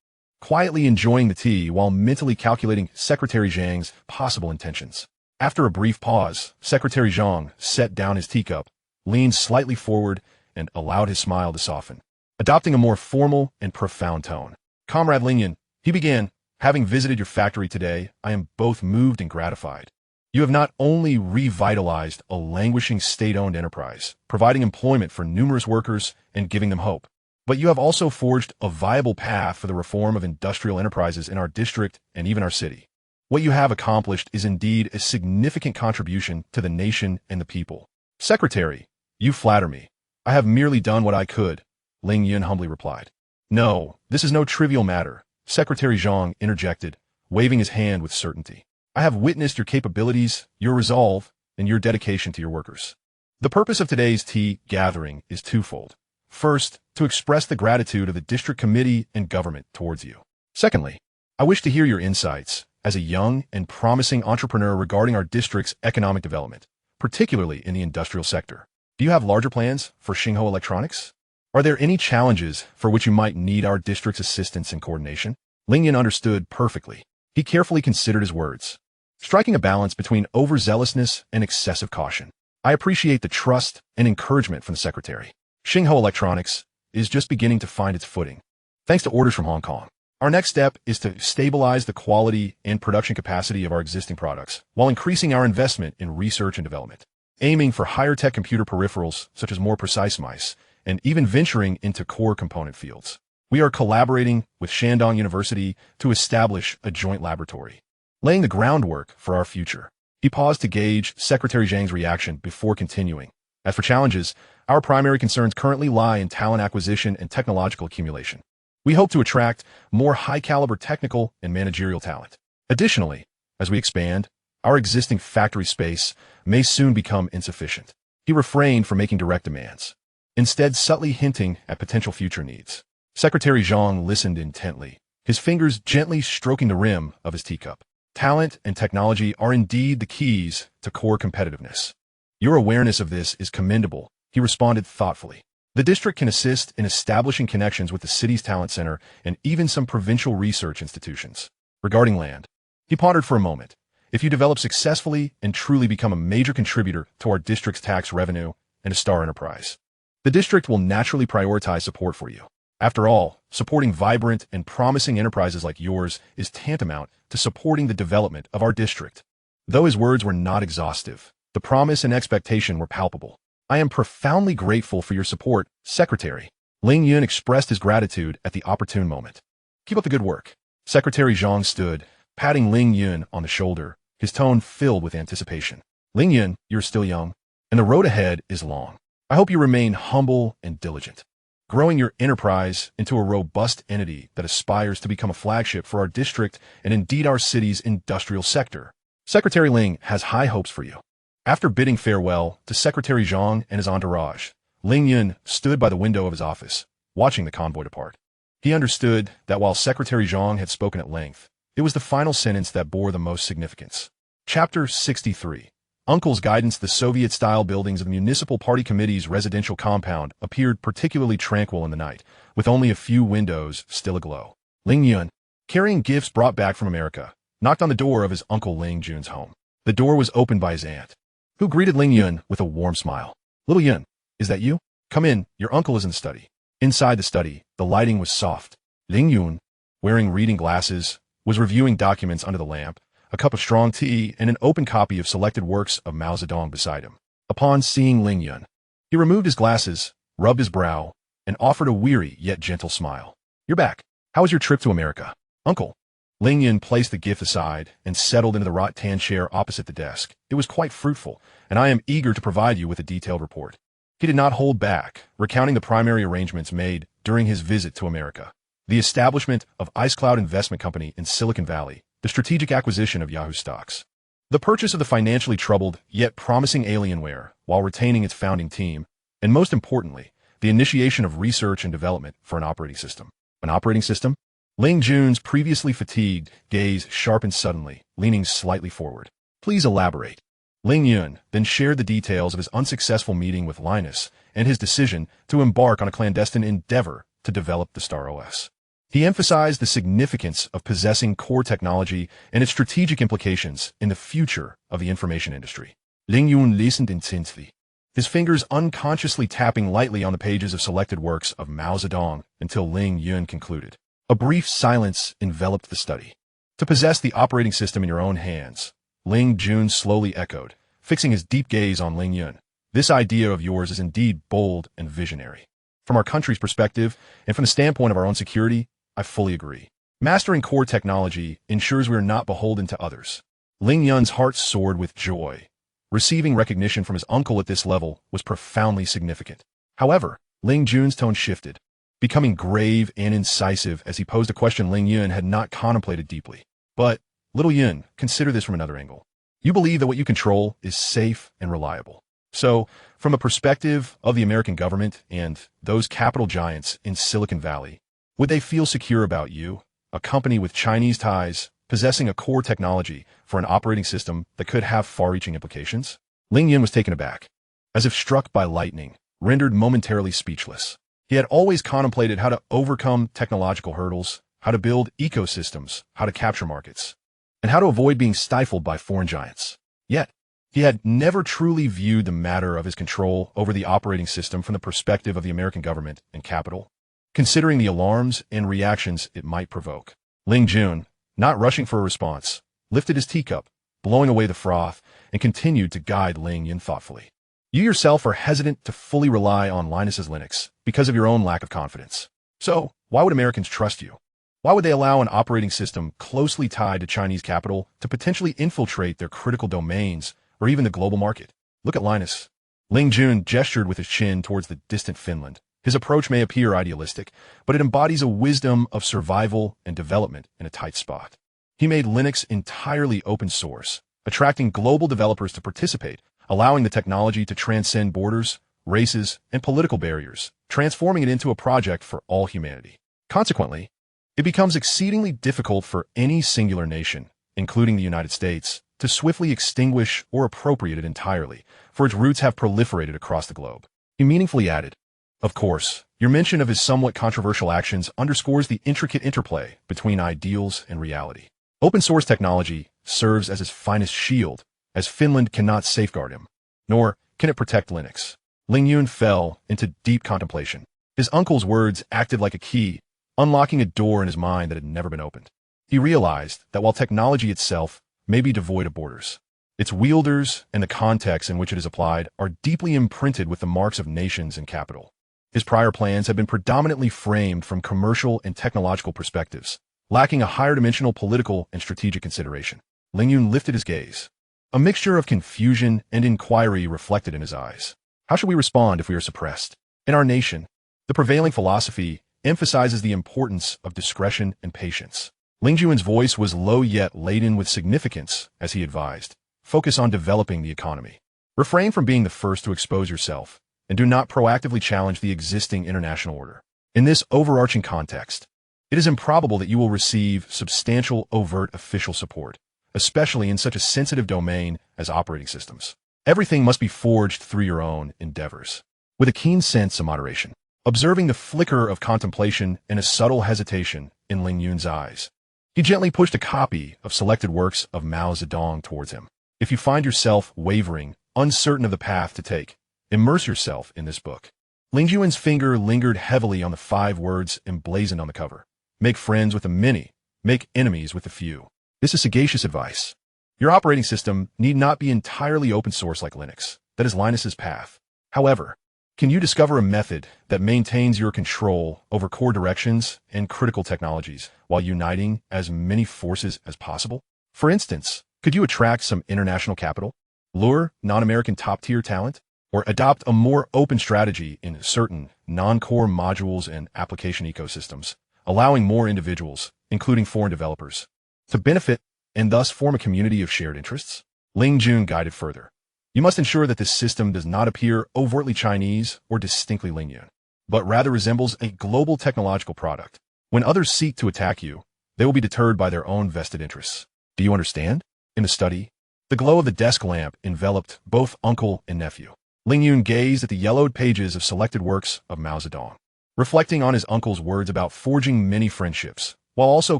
quietly enjoying the tea while mentally calculating Secretary Zhang's possible intentions. After a brief pause, Secretary Zhang set down his teacup, leaned slightly forward, and allowed his smile to soften, adopting a more formal and profound tone. Comrade Ling Yun, he began, having visited your factory today, I am both moved and gratified. You have not only revitalized a languishing state-owned enterprise, providing employment for numerous workers and giving them hope, but you have also forged a viable path for the reform of industrial enterprises in our district and even our city. What you have accomplished is indeed a significant contribution to the nation and the people. Secretary, you flatter me. I have merely done what I could, Ling Yun humbly replied. No, this is no trivial matter, Secretary Zhang interjected, waving his hand with certainty. I have witnessed your capabilities, your resolve, and your dedication to your workers. The purpose of today's tea gathering is twofold. First, to express the gratitude of the district committee and government towards you. Secondly, I wish to hear your insights as a young and promising entrepreneur regarding our district's economic development, particularly in the industrial sector. Do you have larger plans for Xinghuo Electronics? Are there any challenges for which you might need our district's assistance and coordination? Ling Yun understood perfectly. He carefully considered his words, striking a balance between overzealousness and excessive caution. I appreciate the trust and encouragement from the secretary. Xinghuo Electronics is just beginning to find its footing, thanks to orders from Hong Kong. Our next step is to stabilize the quality and production capacity of our existing products, while increasing our investment in research and development, aiming for higher tech computer peripherals such as more precise mice, and even venturing into core component fields. We are collaborating with Shandong University to establish a joint laboratory, laying the groundwork for our future. He paused to gauge Secretary Zhang's reaction before continuing. As for challenges, our primary concerns currently lie in talent acquisition and technological accumulation. We hope to attract more high-caliber technical and managerial talent. Additionally, as we expand, our existing factory space may soon become insufficient. He refrained from making direct demands, instead subtly hinting at potential future needs. Secretary Zhang listened intently, his fingers gently stroking the rim of his teacup. Talent and technology are indeed the keys to core competitiveness. Your awareness of this is commendable, he responded thoughtfully. The district can assist in establishing connections with the city's talent center and even some provincial research institutions. Regarding land, he pondered for a moment. if you develop successfully and truly become a major contributor to our district's tax revenue and a star enterprise. The district will naturally prioritize support for you. After all, supporting vibrant and promising enterprises like yours is tantamount to supporting the development of our district. Though his words were not exhaustive, the promise and expectation were palpable. I am profoundly grateful for your support, Secretary. Ling Yun expressed his gratitude at the opportune moment. Keep up the good work. Secretary Zhang stood, patting Ling Yun on the shoulder, his tone filled with anticipation. Ling Yun, you're still young, and the road ahead is long. I hope you remain humble and diligent, growing your enterprise into a robust entity that aspires to become a flagship for our district and indeed our city's industrial sector. Secretary Ling has high hopes for you. After bidding farewell to Secretary Zhang and his entourage, Ling Yun stood by the window of his office, watching the convoy depart. He understood that while Secretary Zhang had spoken at length, it was the final sentence that bore the most significance. Chapter 63. Uncle's guidance. The Soviet-style buildings of the Municipal Party Committee's residential compound appeared particularly tranquil in the night, with only a few windows still aglow. Ling Yun, carrying gifts brought back from America, knocked on the door of his uncle Ling Jun's home. The door was opened by his aunt, who greeted Ling Yun with a warm smile. Little Yun, is that you? Come in, your uncle is in the study. Inside the study, the lighting was soft. Ling Yun, wearing reading glasses, was reviewing documents under the lamp, a cup of strong tea, and an open copy of selected works of Mao Zedong beside him. Upon seeing Ling Yun, he removed his glasses, rubbed his brow, and offered a weary yet gentle smile. You're back. How was your trip to America? Uncle. Ling Yun placed the gift aside and settled into the rattan chair opposite the desk. It was quite fruitful, and I am eager to provide you with a detailed report. He did not hold back, recounting the primary arrangements made during his visit to America. The establishment of IceCloud Investment Company in Silicon Valley, the strategic acquisition of Yahoo stocks, the purchase of the financially troubled yet promising Alienware while retaining its founding team, and most importantly, the initiation of research and development for an operating system. An operating system? Ling Jun's previously fatigued gaze sharpened suddenly, leaning slightly forward. Please elaborate. Ling Yun then shared the details of his unsuccessful meeting with Linus and his decision to embark on a clandestine endeavor to develop the Star OS. He emphasized the significance of possessing core technology and its strategic implications in the future of the information industry. Ling Yun listened intensely, his fingers unconsciously tapping lightly on the pages of selected works of Mao Zedong until Ling Yun concluded. A brief silence enveloped the study. To possess the operating system in your own hands, Ling Jun slowly echoed, fixing his deep gaze on Ling Yun. This idea of yours is indeed bold and visionary. From our country's perspective, and from the standpoint of our own security, I fully agree. Mastering core technology ensures we are not beholden to others. Ling Yun's heart soared with joy. Receiving recognition from his uncle at this level was profoundly significant. However, Ling Jun's tone shifted, becoming grave and incisive as he posed a question Ling Yun had not contemplated deeply. But, little Yun, consider this from another angle. You believe that what you control is safe and reliable. So, from the perspective of the American government and those capital giants in Silicon Valley, would they feel secure about you, a company with Chinese ties, possessing a core technology for an operating system that could have far-reaching implications? Ling Yun was taken aback, as if struck by lightning, rendered momentarily speechless. He had always contemplated how to overcome technological hurdles, how to build ecosystems, how to capture markets, and how to avoid being stifled by foreign giants. Yet, he had never truly viewed the matter of his control over the operating system from the perspective of the American government and capital, considering the alarms and reactions it might provoke. Ling Jun, not rushing for a response, lifted his teacup, blowing away the froth, and continued to guide Ling Yun thoughtfully. You yourself are hesitant to fully rely on Linus's Linux because of your own lack of confidence. So, why would Americans trust you? Why would they allow an operating system closely tied to Chinese capital to potentially infiltrate their critical domains or even the global market? Look at Linus. Ling Jun gestured with his chin towards the distant Finland. His approach may appear idealistic, but it embodies a wisdom of survival and development in a tight spot. He made Linux entirely open source, attracting global developers to participate, allowing the technology to transcend borders, races, and political barriers, transforming it into a project for all humanity. Consequently, it becomes exceedingly difficult for any singular nation, including the United States, to swiftly extinguish or appropriate it entirely, for its roots have proliferated across the globe. He meaningfully added, of course, your mention of his somewhat controversial actions underscores the intricate interplay between ideals and reality. Open source technology, serves as his finest shield, as Finland cannot safeguard him, nor can it protect Linux. Ling Yun fell into deep contemplation. His uncle's words acted like a key, unlocking a door in his mind that had never been opened. He realized that while technology itself may be devoid of borders, its wielders and the context in which it is applied are deeply imprinted with the marks of nations and capital. His prior plans had been predominantly framed from commercial and technological perspectives, lacking a higher dimensional political and strategic consideration. Ling Yun lifted his gaze. A mixture of confusion and inquiry reflected in his eyes. How should we respond if we are suppressed? In our nation, the prevailing philosophy emphasizes the importance of discretion and patience. Ling Yun's voice was low yet laden with significance as he advised. Focus on developing the economy. Refrain from being the first to expose yourself, and do not proactively challenge the existing international order. In this overarching context, it is improbable that you will receive substantial overt official support, especially in such a sensitive domain as operating systems. Everything must be forged through your own endeavors. With a keen sense of moderation, observing the flicker of contemplation and a subtle hesitation in Ling Yun's eyes, he gently pushed a copy of selected works of Mao Zedong towards him. If you find yourself wavering, uncertain of the path to take, immerse yourself in this book. Ling Yun's finger lingered heavily on the 5 words emblazoned on the cover. Make friends with the many, make enemies with the few. This is sagacious advice. Your operating system need not be entirely open source like Linux. That is Linus's path. However, can you discover a method that maintains your control over core directions and critical technologies while uniting as many forces as possible? For instance, could you attract some international capital, lure non-American top-tier talent, or adopt a more open strategy in certain non-core modules and application ecosystems, allowing more individuals, including foreign developers, to benefit and thus form a community of shared interests? Ling Yun guided further. You must ensure that this system does not appear overtly Chinese or distinctly Ling Yun, but rather resembles a global technological product. When others seek to attack you, they will be deterred by their own vested interests. Do you understand? In the study, the glow of the desk lamp enveloped both uncle and nephew. Ling Yun gazed at the yellowed pages of selected works of Mao Zedong, reflecting on his uncle's words about forging many friendships, while also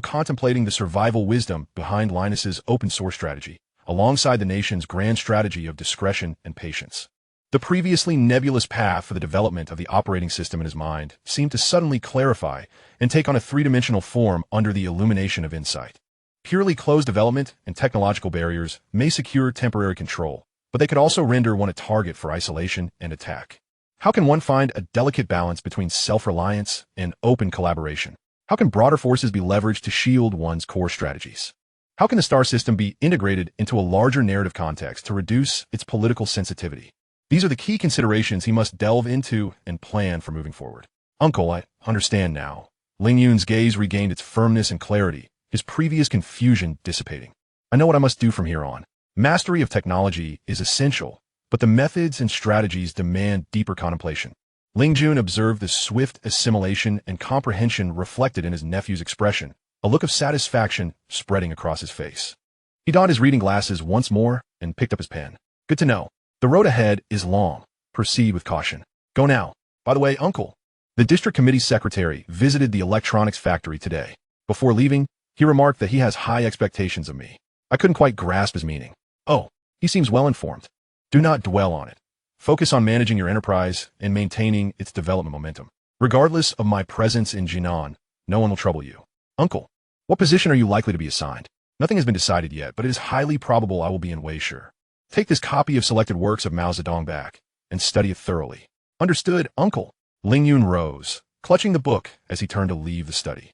contemplating the survival wisdom behind Linus's open-source strategy, alongside the nation's grand strategy of discretion and patience. The previously nebulous path for the development of the operating system in his mind seemed to suddenly clarify and take on a 3-dimensional form under the illumination of insight. Purely closed development and technological barriers may secure temporary control, but they could also render one a target for isolation and attack. How can one find a delicate balance between self-reliance and open collaboration? How can broader forces be leveraged to shield one's core strategies? How can the star system be integrated into a larger narrative context to reduce its political sensitivity? These are the key considerations he must delve into and plan for moving forward. Uncle, I understand now. Ling Yun's gaze regained its firmness and clarity, his previous confusion dissipating. I know what I must do from here on. Mastery of technology is essential, but the methods and strategies demand deeper contemplation. Ling Yun observed the swift assimilation and comprehension reflected in his nephew's expression, a look of satisfaction spreading across his face. He donned his reading glasses once more and picked up his pen. Good to know. The road ahead is long. Proceed with caution. Go now. By the way, Uncle, the district committee secretary visited the electronics factory today. Before leaving, he remarked that he has high expectations of me. I couldn't quite grasp his meaning. Oh, he seems well informed. Do not dwell on it. Focus on managing your enterprise and maintaining its development momentum. Regardless of my presence in Jinan, no one will trouble you. Uncle, what position are you likely to be assigned? Nothing has been decided yet, but it is highly probable I will be in Weishur. Take this copy of selected works of Mao Zedong back and study it thoroughly. Understood, Uncle. Ling Yun rose, clutching the book as he turned to leave the study.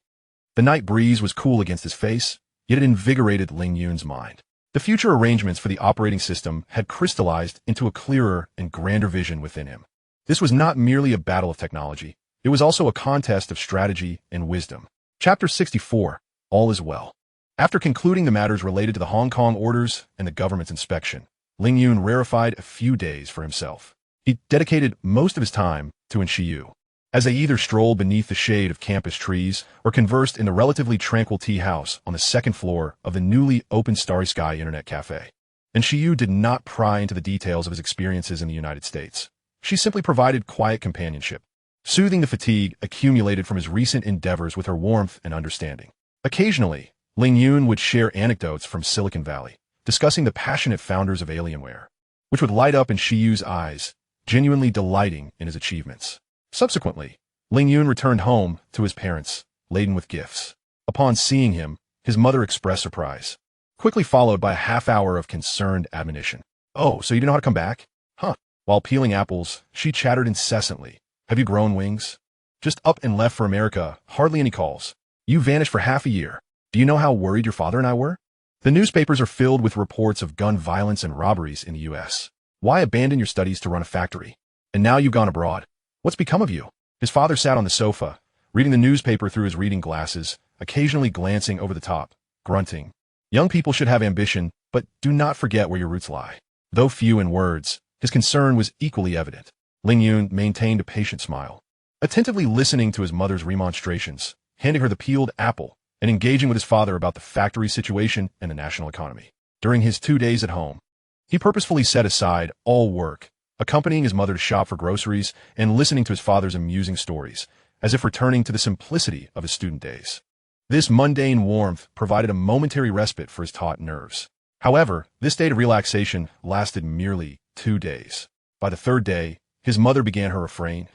The night breeze was cool against his face, yet it invigorated Ling Yun's mind. The future arrangements for the operating system had crystallized into a clearer and grander vision within him. This was not merely a battle of technology, it was also a contest of strategy and wisdom. Chapter 64, All is Well. After concluding the matters related to the Hong Kong orders and the government's inspection, Ling Yun rarefied a few days for himself. He dedicated most of his time to Enshiyu, as they either strolled beneath the shade of campus trees or conversed in the relatively tranquil tea house on the second floor of the newly opened Starry Sky Internet Cafe. Enshiyu did not pry into the details of his experiences in the United States. She simply provided quiet companionship, soothing the fatigue accumulated from his recent endeavors with her warmth and understanding. Occasionally, Ling Yun would share anecdotes from Silicon Valley, discussing the passionate founders of Alienware, which would light up in Shiyu's eyes, genuinely delighting in his achievements. Subsequently, Ling Yun returned home to his parents, laden with gifts. Upon seeing him, his mother expressed surprise, quickly followed by a half-hour of concerned admonition. "Oh, so you didn't know how to come back? Huh." While peeling apples, she chattered incessantly. "Have you grown wings? Just up and left for America, hardly any calls. You vanished for half a year. Do you know how worried your father and I were?" The newspapers are filled with reports of gun violence and robberies in the U.S. Why abandon your studies to run a factory? And now you've gone abroad. What's become of you? His father sat on the sofa, reading the newspaper through his reading glasses, occasionally glancing over the top, grunting. Young people should have ambition, but do not forget where your roots lie. Though few in words, his concern was equally evident. Ling Yun maintained a patient smile, attentively listening to his mother's remonstrations, handing her the peeled apple, and engaging with his father about the factory situation and the national economy. During his 2 days at home, he purposefully set aside all work, accompanying his mother to shop for groceries and listening to his father's amusing stories, as if returning to the simplicity of his student days. This mundane warmth provided a momentary respite for his taut nerves. However, this state of relaxation lasted merely 2 days. By the third day, his mother began her refrain.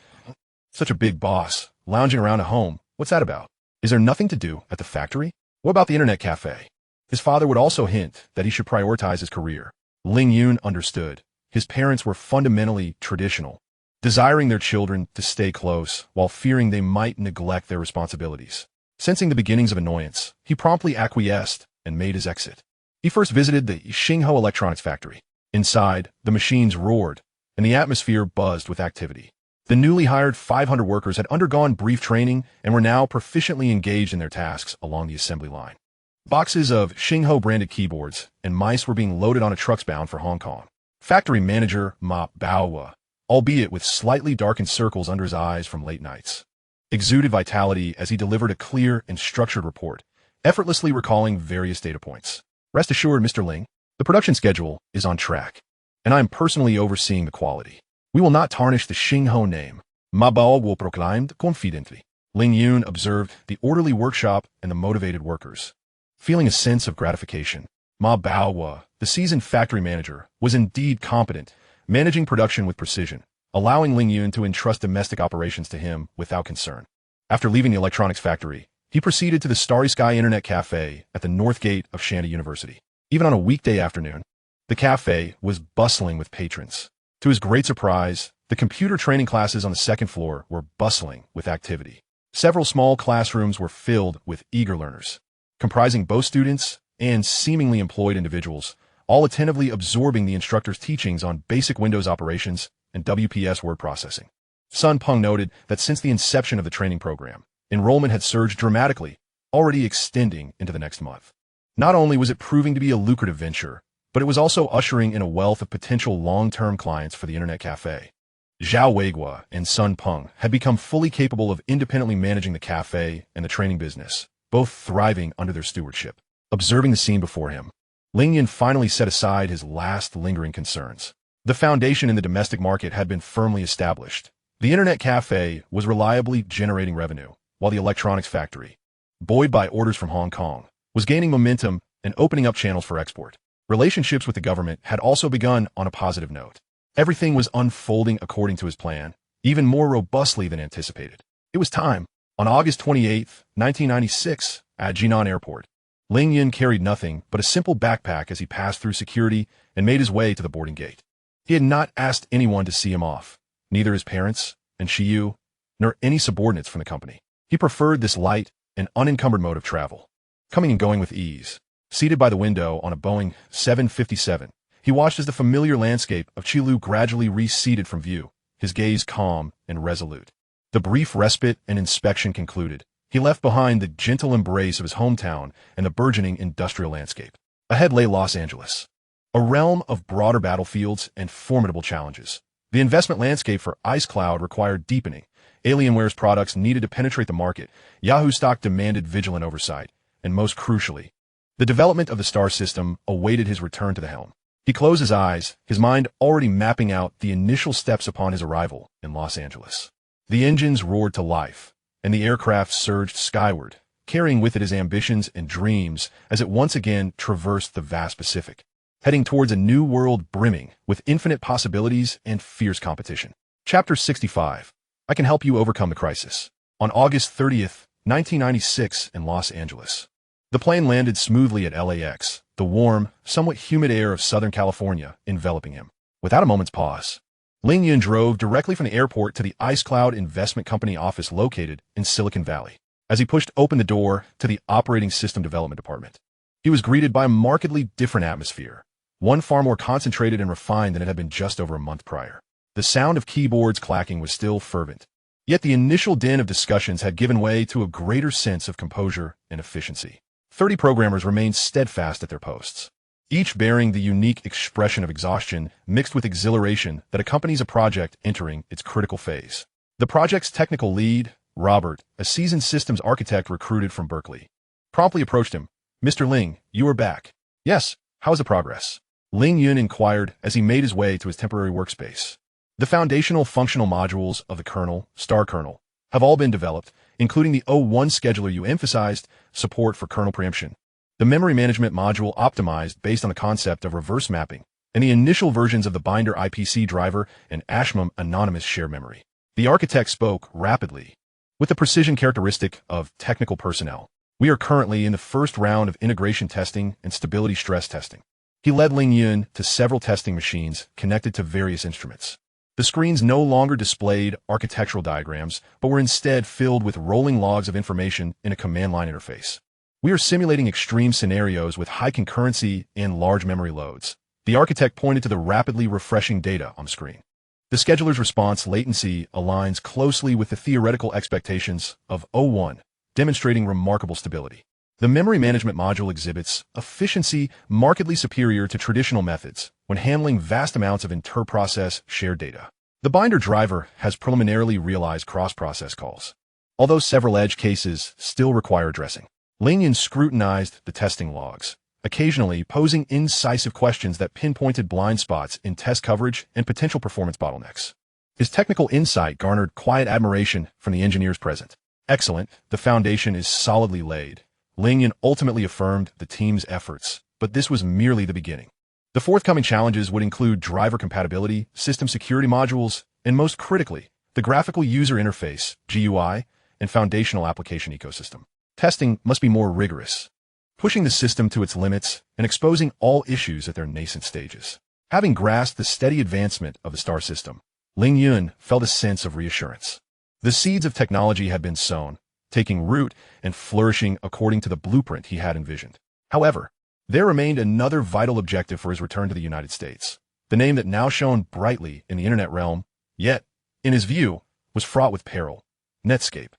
"Such a big boss, lounging around at home. What's that about? Is there nothing to do at the factory? What about the internet cafe?" His father would also hint that he should prioritize his career. Ling Yun understood. His parents were fundamentally traditional, desiring their children to stay close while fearing they might neglect their responsibilities. Sensing the beginnings of annoyance, he promptly acquiesced and made his exit. He first visited the Xingho electronics factory. Inside, the machines roared, and the atmosphere buzzed with activity. The newly hired 500 workers had undergone brief training and were now proficiently engaged in their tasks along the assembly line. Boxes of Xingho-branded keyboards and mice were being loaded onto trucks bound for Hong Kong. Factory manager Ma Baowa, albeit with slightly darkened circles under his eyes from late nights, exuded vitality as he delivered a clear and structured report, effortlessly recalling various data points. "Rest assured, Mr. Ling, the production schedule is on track, and I am personally overseeing the quality. We will not tarnish the Xingho name," Ma Baowa proclaimed confidently. Ling Yun observed the orderly workshop and the motivated workers. Feeling a sense of gratification, Ma Baowa, the seasoned factory manager, was indeed competent, managing production with precision, allowing Ling Yun to entrust domestic operations to him without concern. After leaving the electronics factory, he proceeded to the Starry Sky Internet Cafe at the north gate of Shanghai University. Even on a weekday afternoon, the cafe was bustling with patrons. To his great surprise, the computer training classes on the second floor were bustling with activity. Several small classrooms were filled with eager learners, comprising both students and seemingly employed individuals, all attentively absorbing the instructor's teachings on basic Windows operations and WPS word processing. Sun Peng noted that since the inception of the training program, enrollment had surged dramatically, already extending into the next month. Not only was it proving to be a lucrative venture, but it was also ushering in a wealth of potential long-term clients for the internet cafe. Zhao Weiguo and Sun Peng had become fully capable of independently managing the cafe and the training business, both thriving under their stewardship. Observing the scene before him, Ling Yun finally set aside his last lingering concerns. The foundation in the domestic market had been firmly established. The internet cafe was reliably generating revenue, while the electronics factory, buoyed by orders from Hong Kong, was gaining momentum and opening up channels for export. Relationships with the government had also begun on a positive note. Everything was unfolding according to his plan, even more robustly than anticipated. It was time. On August 28, 1996, at Jinan Airport, Ling Yun carried nothing but a simple backpack as he passed through security and made his way to the boarding gate. He had not asked anyone to see him off, neither his parents and Shiyu, nor any subordinates from the company. He preferred this light and unencumbered mode of travel, coming and going with ease. Seated by the window on a Boeing 757, he watched as the familiar landscape of Qilu gradually receded from view, his gaze calm and resolute. The brief respite and inspection concluded. He left behind the gentle embrace of his hometown and the burgeoning industrial landscape. Ahead lay Los Angeles, a realm of broader battlefields and formidable challenges. The investment landscape for Ice Cloud required deepening. Alienware's products needed to penetrate the market. Yahoo stock demanded vigilant oversight. And most crucially, the development of the star system awaited his return to the helm. He closed his eyes, his mind already mapping out the initial steps upon his arrival in Los Angeles. The engines roared to life, and the aircraft surged skyward, carrying with it his ambitions and dreams as it once again traversed the vast Pacific, heading towards a new world brimming with infinite possibilities and fierce competition. Chapter 65. I Can Help You Overcome the Crisis. On August 30th, 1996 in Los Angeles. The plane landed smoothly at LAX, the warm, somewhat humid air of Southern California enveloping him. Without a moment's pause, Ling Yun drove directly from the airport to the Ice Cloud Investment Company office located in Silicon Valley. As he pushed open the door to the Operating System Development Department, he was greeted by a markedly different atmosphere, one far more concentrated and refined than it had been just over a month prior. The sound of keyboards clacking was still fervent, yet the initial din of discussions had given way to a greater sense of composure and efficiency. 30 programmers remained steadfast at their posts, each bearing the unique expression of exhaustion mixed with exhilaration that accompanies a project entering its critical phase. The project's technical lead, Robert, a seasoned systems architect recruited from Berkeley, promptly approached him. "Mr. Ling, you are back." "Yes, how's the progress?" Ling Yun inquired as he made his way to his temporary workspace. "The foundational functional modules of the kernel, star kernel, have all been developed, including the O1 scheduler you emphasized, support for kernel preemption. The memory management module optimized based on the concept of reverse mapping, and the initial versions of the Binder IPC driver and Ashmum anonymous shared memory." The architect spoke rapidly, with the precision characteristic of technical personnel. "We are currently in the first round of integration testing and stability stress testing." He led Ling Yun to several testing machines connected to various instruments. The screens no longer displayed architectural diagrams, but were instead filled with rolling logs of information in a command line interface. "We are simulating extreme scenarios with high concurrency and large memory loads." The architect pointed to the rapidly refreshing data on the screen. "The scheduler's response latency aligns closely with the theoretical expectations of O1, demonstrating remarkable stability. The memory management module exhibits efficiency markedly superior to traditional methods when handling vast amounts of inter-process shared data. The Binder driver has preliminarily realized cross-process calls, although several edge cases still require addressing." Ling Yun scrutinized the testing logs, occasionally posing incisive questions that pinpointed blind spots in test coverage and potential performance bottlenecks. His technical insight garnered quiet admiration from the engineers present. "Excellent, the foundation is solidly laid." Ling Yun ultimately affirmed the team's efforts, but this was merely the beginning. The forthcoming challenges would include driver compatibility, system security modules, and most critically, the graphical user interface, GUI, and foundational application ecosystem. Testing must be more rigorous, pushing the system to its limits and exposing all issues at their nascent stages. Having grasped the steady advancement of the star system, Ling Yun felt a sense of reassurance. The seeds of technology had been sown, taking root and flourishing according to the blueprint he had envisioned. However, there remained another vital objective for his return to the United States. The name that now shone brightly in the internet realm, yet, in his view, was fraught with peril: Netscape.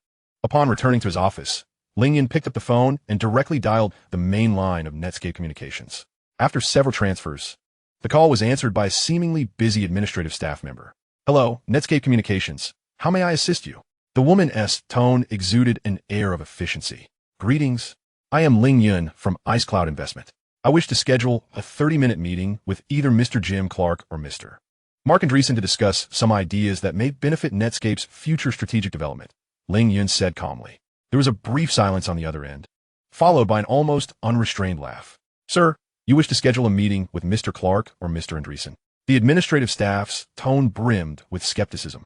Upon returning to his office, Ling Yun picked up the phone and directly dialed the main line of Netscape Communications. After several transfers, the call was answered by a seemingly busy administrative staff member. "Hello, Netscape Communications. How may I assist you?" The woman's tone exuded an air of efficiency. "Greetings. I am Ling Yun from Ice Cloud Investment. I wish to schedule a 30-minute meeting with either Mr. Jim Clark or Mr. Mark Andreessen to discuss some ideas that may benefit Netscape's future strategic development," Ling Yun said calmly. There was a brief silence on the other end, followed by an almost unrestrained laugh. "Sir, you wish to schedule a meeting with Mr. Clark or Mr. Andreessen?" The administrative staff's tone brimmed with skepticism,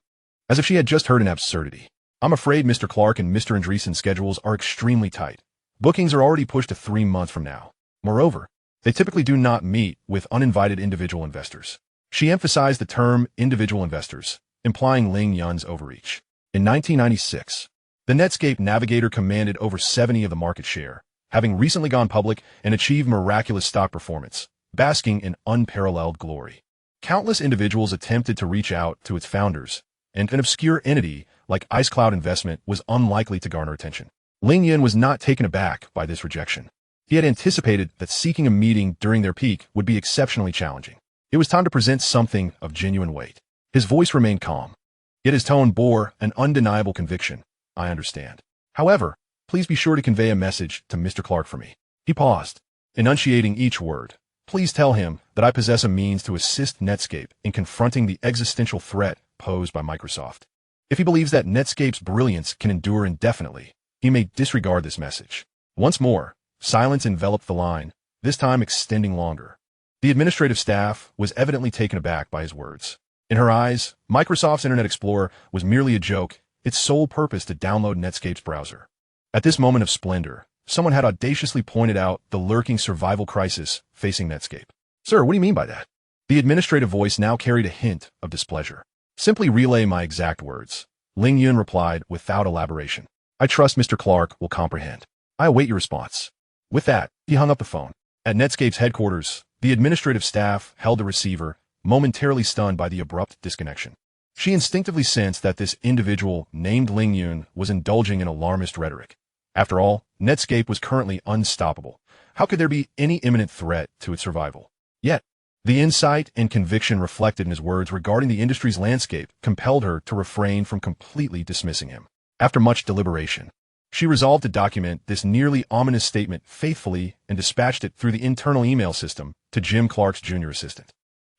as if she had just heard an absurdity. "I'm afraid Mr. Clark and Mr. Andreessen's schedules are extremely tight. Bookings are already pushed to 3 months from now. Moreover, they typically do not meet with uninvited individual investors." She emphasized the term individual investors, implying Ling Yun's overreach. In 1996, the Netscape Navigator commanded over 70% of the market share, having recently gone public and achieved miraculous stock performance, basking in unparalleled glory. Countless individuals attempted to reach out to its founders, and an obscure entity like Ice Cloud Investment was unlikely to garner attention. Ling Yun was not taken aback by this rejection. He had anticipated that seeking a meeting during their peak would be exceptionally challenging. It was time to present something of genuine weight. His voice remained calm, yet his tone bore an undeniable conviction. "I understand. However, please be sure to convey a message to Mr. Clark for me." He paused, enunciating each word. "Please tell him that I possess a means to assist Netscape in confronting the existential threat posed by Microsoft. If he believes that Netscape's brilliance can endure indefinitely, he may disregard this message. Once more, silence enveloped the line, this time extending longer. The administrative staff was evidently taken aback by his words. In her eyes, Microsoft's Internet Explorer was merely a joke, its sole purpose to download Netscape's browser. At this moment of splendor, someone had audaciously pointed out the lurking survival crisis facing Netscape. Sir, what do you mean by that? The administrative voice now carried a hint of displeasure. Simply relay my exact words. Ling Yun replied without elaboration. I trust Mr. Clark will comprehend. I await your response. With that, he hung up the phone. At Netscape's headquarters, the administrative staff held the receiver, momentarily stunned by the abrupt disconnection. She instinctively sensed that this individual, named Ling Yun, was indulging in alarmist rhetoric. After all, Netscape was currently unstoppable. How could there be any imminent threat to its survival? Yet, the insight and conviction reflected in his words regarding the industry's landscape compelled her to refrain from completely dismissing him. After much deliberation, she resolved to document this nearly ominous statement faithfully and dispatched it through the internal email system to Jim Clark's junior assistant.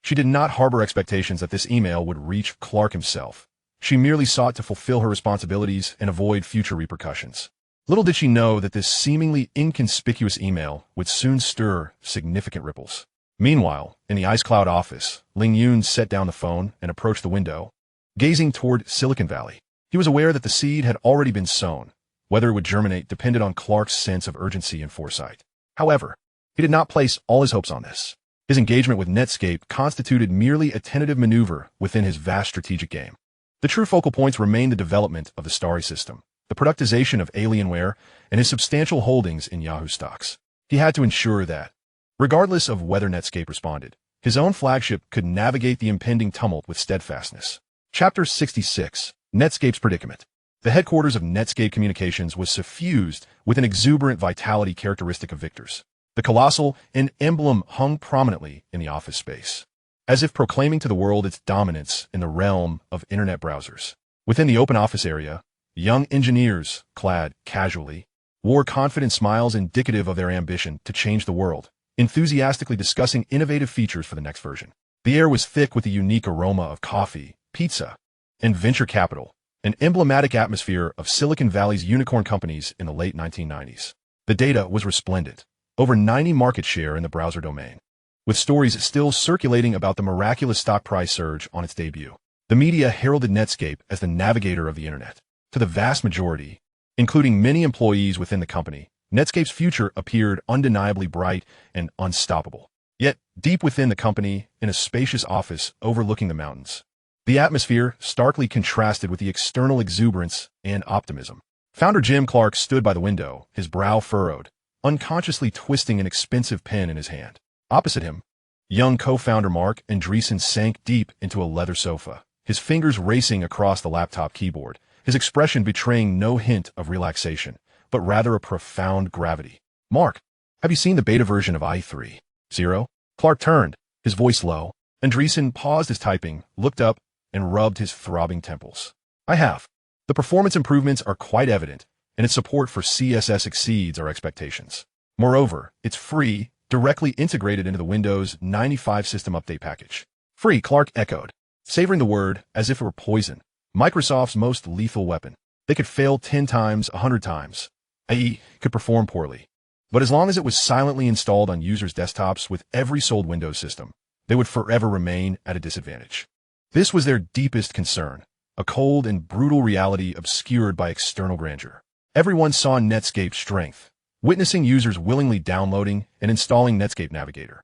She did not harbor expectations that this email would reach Clark himself. She merely sought to fulfill her responsibilities and avoid future repercussions. Little did she know that this seemingly inconspicuous email would soon stir significant ripples. Meanwhile, in the Ice Cloud office, Ling Yun set down the phone and approached the window, gazing toward Silicon Valley. He was aware that the seed had already been sown. Whether it would germinate depended on Clark's sense of urgency and foresight. However, he did not place all his hopes on this. His engagement with Netscape constituted merely a tentative maneuver within his vast strategic game. The true focal points remained the development of the Starry system, the productization of Alienware, and his substantial holdings in Yahoo stocks. He had to ensure that, regardless of whether Netscape responded, his own flagship could navigate the impending tumult with steadfastness. Chapter 66. Netscape's Predicament. The headquarters of Netscape Communications was suffused with an exuberant vitality characteristic of Victor's. The colossal emblem hung prominently in the office space, as if proclaiming to the world its dominance in the realm of internet browsers. Within the open office area, young engineers, clad casually, wore confident smiles indicative of their ambition to change the world, enthusiastically discussing innovative features for the next version. The air was thick with the unique aroma of coffee, pizza, and venture capital, an emblematic atmosphere of Silicon Valley's unicorn companies in the late 1990s. The data was resplendent, over 90% market share in the browser domain, with stories still circulating about the miraculous stock price surge on its debut. The media heralded Netscape as the navigator of the internet. To the vast majority, including many employees within the company, Netscape's future appeared undeniably bright and unstoppable. Yet, deep within the company, in a spacious office overlooking the mountains, the atmosphere starkly contrasted with the external exuberance and optimism. Founder Jim Clark stood by the window, his brow furrowed, unconsciously twisting an expensive pen in his hand. Opposite him, young co-founder Mark Andreessen sank deep into a leather sofa, his fingers racing across the laptop keyboard, his expression betraying no hint of relaxation, but rather a profound gravity. Mark, have you seen the beta version of i3.0? Clark turned, his voice low. Andreessen paused his typing, looked up, and rubbed his throbbing temples. I have. The performance improvements are quite evident, and its support for CSS exceeds our expectations. Moreover, it's free, directly integrated into the Windows 95 system update package. Free, Clark echoed, savoring the word as if it were poison, Microsoft's most lethal weapon. They could fail 10 times, 100 times, i.e., could perform poorly. But as long as it was silently installed on users' desktops with every sold Windows system, they would forever remain at a disadvantage. This was their deepest concern, a cold and brutal reality obscured by external grandeur. Everyone saw Netscape's strength, witnessing users willingly downloading and installing Netscape Navigator.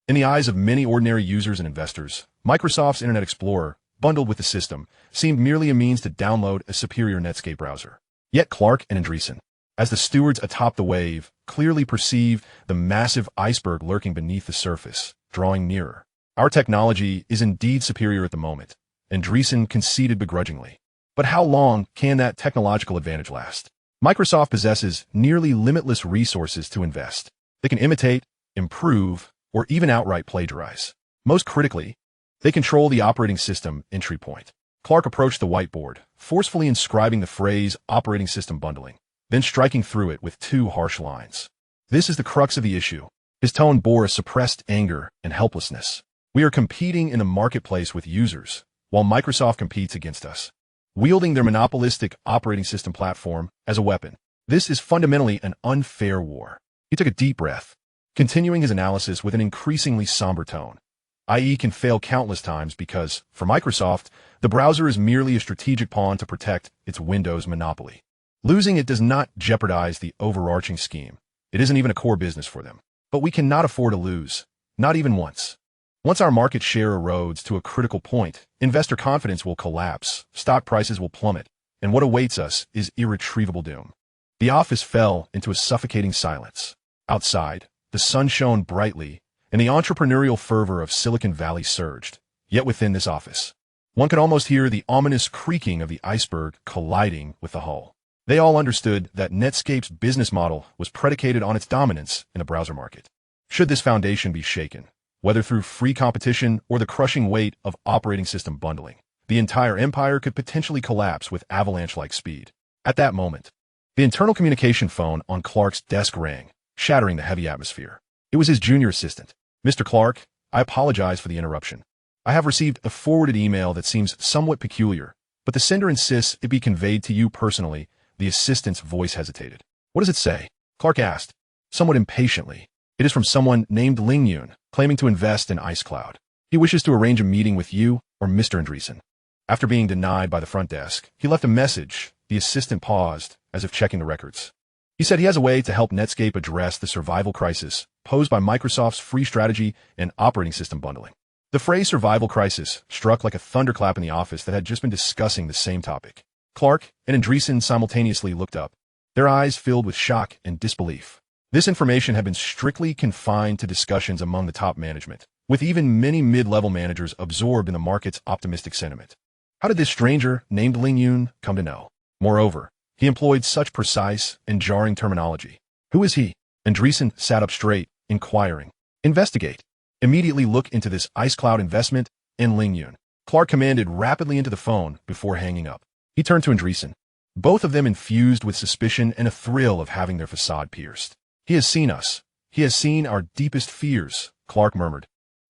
In the eyes of many ordinary users and investors, Microsoft's Internet Explorer, bundled with the system, seemed merely a means to download a superior Netscape browser. Yet Clark and Andreessen, as the stewards atop the wave, clearly perceived the massive iceberg lurking beneath the surface, drawing nearer. Our technology is indeed superior at the moment, Andreessen conceded begrudgingly. But how long can that technological advantage last? Microsoft possesses nearly limitless resources to invest. They can imitate, improve, or even outright plagiarize. Most critically, they control the operating system entry point. Clark approached the whiteboard, forcefully inscribing the phrase operating system bundling, then striking through it with 2 harsh lines. This is the crux of the issue. His tone bore a suppressed anger and helplessness. We are competing in a marketplace with users, while Microsoft competes against us, wielding their monopolistic operating system platform as a weapon. This is fundamentally an unfair war. He took a deep breath, continuing his analysis with an increasingly somber tone. IE can fail countless times because, for Microsoft, the browser is merely a strategic pawn to protect its Windows monopoly. Losing it does not jeopardize the overarching scheme. It isn't even a core business for them. But we cannot afford to lose, not even once. Once our market share erodes to a critical point, investor confidence will collapse, stock prices will plummet, and what awaits us is irretrievable doom. The office fell into a suffocating silence. Outside, the sun shone brightly, and the entrepreneurial fervor of Silicon Valley surged. Yet within this office, one could almost hear the ominous creaking of the iceberg colliding with the hull. They all understood that Netscape's business model was predicated on its dominance in the browser market. Should this foundation be shaken, whether through free competition or the crushing weight of operating system bundling, the entire empire could potentially collapse with avalanche-like speed. At that moment, the internal communication phone on Clark's desk rang, shattering the heavy atmosphere. It was his junior assistant. "Mr. Clark, I apologize for the interruption. I have received a forwarded email that seems somewhat peculiar, but the sender insists it be conveyed to you personally." The assistant's voice hesitated. "What does it say?" Clark asked, somewhat impatiently. "It is from someone named Ling Yun, claiming to invest in iCloud. He wishes to arrange a meeting with you or Mr. Andreessen." After being denied by the front desk, he left a message. The assistant paused, as if checking the records. He said he has a way to help Netscape address the survival crisis posed by Microsoft's free strategy and operating system bundling. The phrase survival crisis struck like a thunderclap in the office that had just been discussing the same topic. Clark and Andreessen simultaneously looked up, their eyes filled with shock and disbelief. This information had been strictly confined to discussions among the top management, with even many mid-level managers absorbed in the market's optimistic sentiment. How did this stranger, named Ling Yun, come to know? Moreover, he employed such precise and jarring terminology. Who is he? Andreessen sat up straight, inquiring. "Investigate. Immediately look into this iCloud investment in Ling Yun." Clark commanded rapidly into the phone before hanging up. He turned to Andreessen, both of them infused with suspicion and a thrill of having their facade pierced. "He has seen us. He has seen our deepest fears," Clark murmured,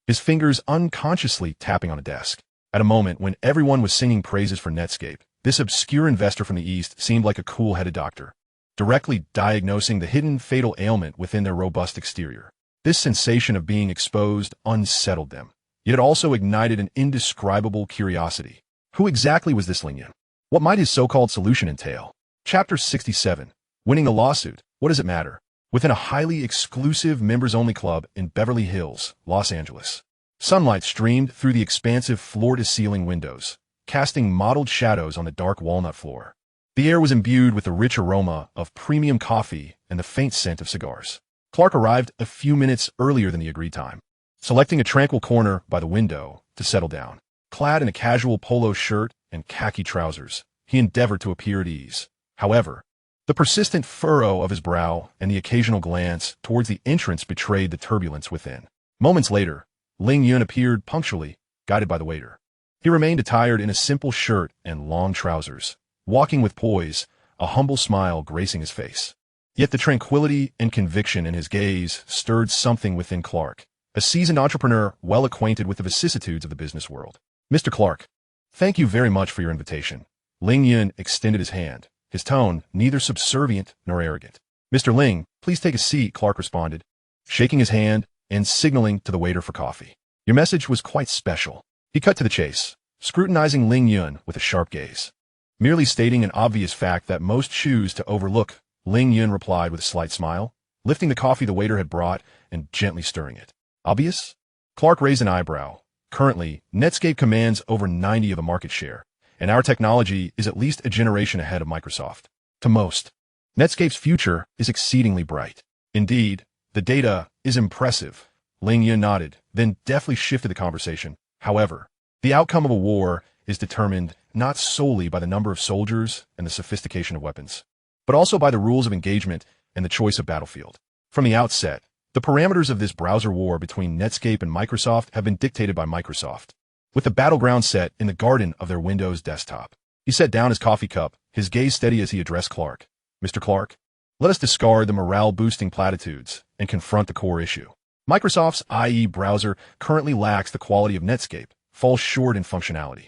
his fingers unconsciously tapping on a desk. At a moment when everyone was singing praises for Netscape, this obscure investor from the East seemed like a cool-headed doctor, directly diagnosing the hidden fatal ailment within their robust exterior. This sensation of being exposed unsettled them, yet it also ignited an indescribable curiosity. Who exactly was this Ling Yun? What might his so-called solution entail? Chapter 67. Winning the lawsuit. What does it matter? Within a highly exclusive members-only club in Beverly Hills, Los Angeles, sunlight streamed through the expansive floor-to-ceiling windows, casting mottled shadows on the dark walnut floor. The air was imbued with the rich aroma of premium coffee and the faint scent of cigars. Clark arrived a few minutes earlier than the agreed time, selecting a tranquil corner by the window to settle down. Clad in a casual polo shirt and khaki trousers, he endeavored to appear at ease. However, the persistent furrow of his brow and the occasional glance towards the entrance betrayed the turbulence within. Moments later, Ling Yun appeared punctually, guided by the waiter. He remained attired in a simple shirt and long trousers, walking with poise, a humble smile gracing his face. Yet the tranquility and conviction in his gaze stirred something within Clark, a seasoned entrepreneur well acquainted with the vicissitudes of the business world. "Mr. Clark, thank you very much for your invitation." Ling Yun extended his hand, his tone neither subservient nor arrogant. "Mr. Ling, please take a seat," Clark responded, shaking his hand and signaling to the waiter for coffee. "Your message was quite special." He cut to the chase, scrutinizing Ling Yun with a sharp gaze. Merely stating an obvious fact that most choose to overlook, Ling Yun replied with a slight smile, lifting the coffee the waiter had brought and gently stirring it. "Obvious?" Clark raised an eyebrow. Currently, Netscape commands over 90% of the market share, and our technology is at least a generation ahead of Microsoft. To most, Netscape's future is exceedingly bright. Indeed, the data is impressive. Ling Yun nodded, then deftly shifted the conversation. "However, the outcome of a war is determined not solely by the number of soldiers and the sophistication of weapons, but also by the rules of engagement and the choice of battlefield. From the outset, the parameters of this browser war between Netscape and Microsoft have been dictated by Microsoft, with the battleground set in the garden of their Windows desktop." He set down his coffee cup, his gaze steady as he addressed Clark. "Mr. Clark, let us discard the morale-boosting platitudes and confront the core issue. Microsoft's IE browser currently lacks the quality of Netscape, falls short in functionality,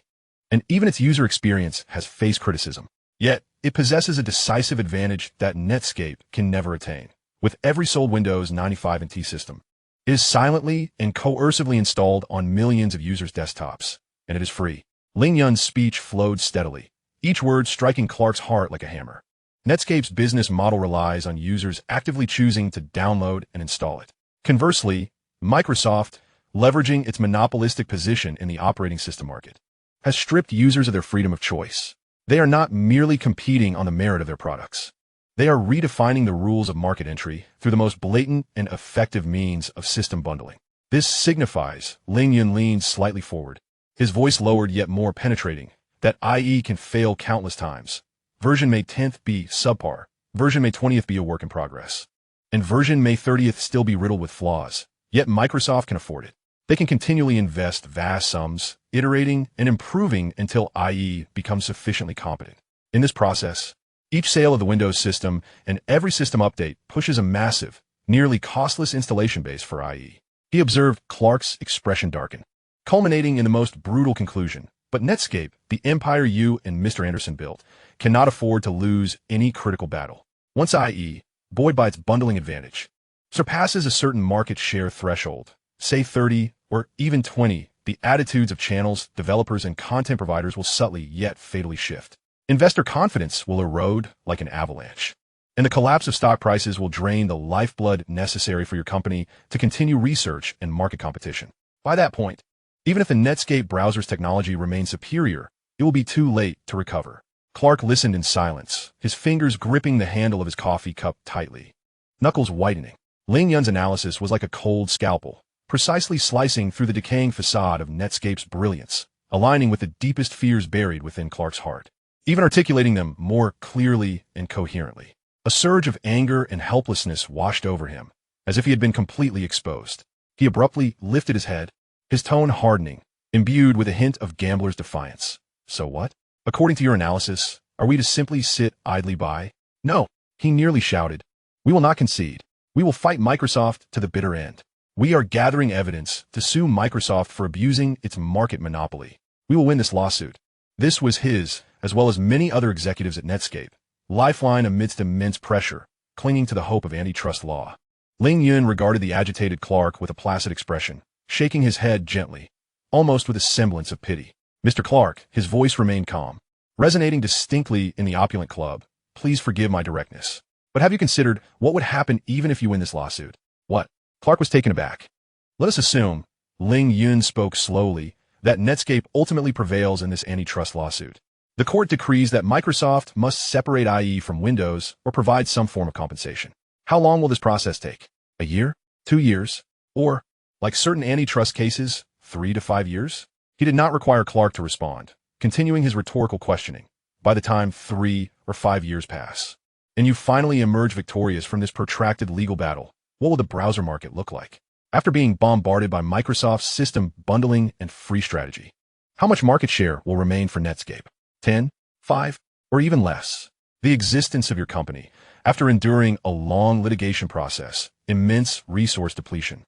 and even its user experience has faced criticism. Yet, it possesses a decisive advantage that Netscape can never attain. With every sold Windows 95 NT system, it is silently and coercively installed on millions of users' desktops, and it is free. Ling Yun's speech flowed steadily, each word striking Clark's heart like a hammer. Netscape's business model relies on users actively choosing to download and install it. Conversely, Microsoft, leveraging its monopolistic position in the operating system market, has stripped users of their freedom of choice. They are not merely competing on the merit of their products. They are redefining the rules of market entry through the most blatant and effective means of system bundling. This signifies, Ling Yun leaned slightly forward, his voice lowered yet more penetrating, that IE can fail countless times. Version May 10th be subpar, version May 20th be a work in progress, and version May 30th still be riddled with flaws, yet Microsoft can afford it. They can continually invest vast sums, iterating and improving until IE becomes sufficiently competent. In this process, each sale of the Windows system and every system update pushes a massive, nearly costless installation base for IE. He observed Clark's expression darken, culminating in the most brutal conclusion. But Netscape, the empire you and Mr. Anderson built, cannot afford to lose any critical battle. Once IE, buoyed by its bundling advantage, surpasses a certain market share threshold, say 30 or even 20, the attitudes of channels, developers, and content providers will subtly yet fatally shift. Investor confidence will erode like an avalanche, and the collapse of stock prices will drain the lifeblood necessary for your company to continue research and market competition. By that point, even if the Netscape browser's technology remains superior, it will be too late to recover. Clark listened in silence, his fingers gripping the handle of his coffee cup tightly, knuckles whitening. Ling Yun's analysis was like a cold scalpel, precisely slicing through the decaying facade of Netscape's brilliance, aligning with the deepest fears buried within Clark's heart, even articulating them more clearly and coherently. A surge of anger and helplessness washed over him, as if he had been completely exposed. He abruptly lifted his head, his tone hardening, imbued with a hint of gambler's defiance. So what? According to your analysis, are we to simply sit idly by? No, he nearly shouted. We will not concede. We will fight Microsoft to the bitter end. We are gathering evidence to sue Microsoft for abusing its market monopoly. We will win this lawsuit. This was his, as well as many other executives at Netscape, lifeline amidst immense pressure, clinging to the hope of antitrust law. Ling Yun regarded the agitated Clark with a placid expression, shaking his head gently, almost with a semblance of pity. Mr. Clark, his voice remained calm, resonating distinctly in the opulent club. Please forgive my directness. But have you considered what would happen even if you win this lawsuit? What? Clark was taken aback. Let us assume, Ling Yun spoke slowly, that Netscape ultimately prevails in this antitrust lawsuit. The court decrees that Microsoft must separate IE from Windows or provide some form of compensation. How long will this process take? A year? 2 years? Or, like certain antitrust cases, 3 to 5 years? He did not require Clark to respond, continuing his rhetorical questioning. By the time 3 or 5 years pass, and you finally emerge victorious from this protracted legal battle, what will the browser market look like? After being bombarded by Microsoft's system bundling and free strategy, how much market share will remain for Netscape? 10, 5, or even less? The existence of your company, after enduring a long litigation process, immense resource depletion,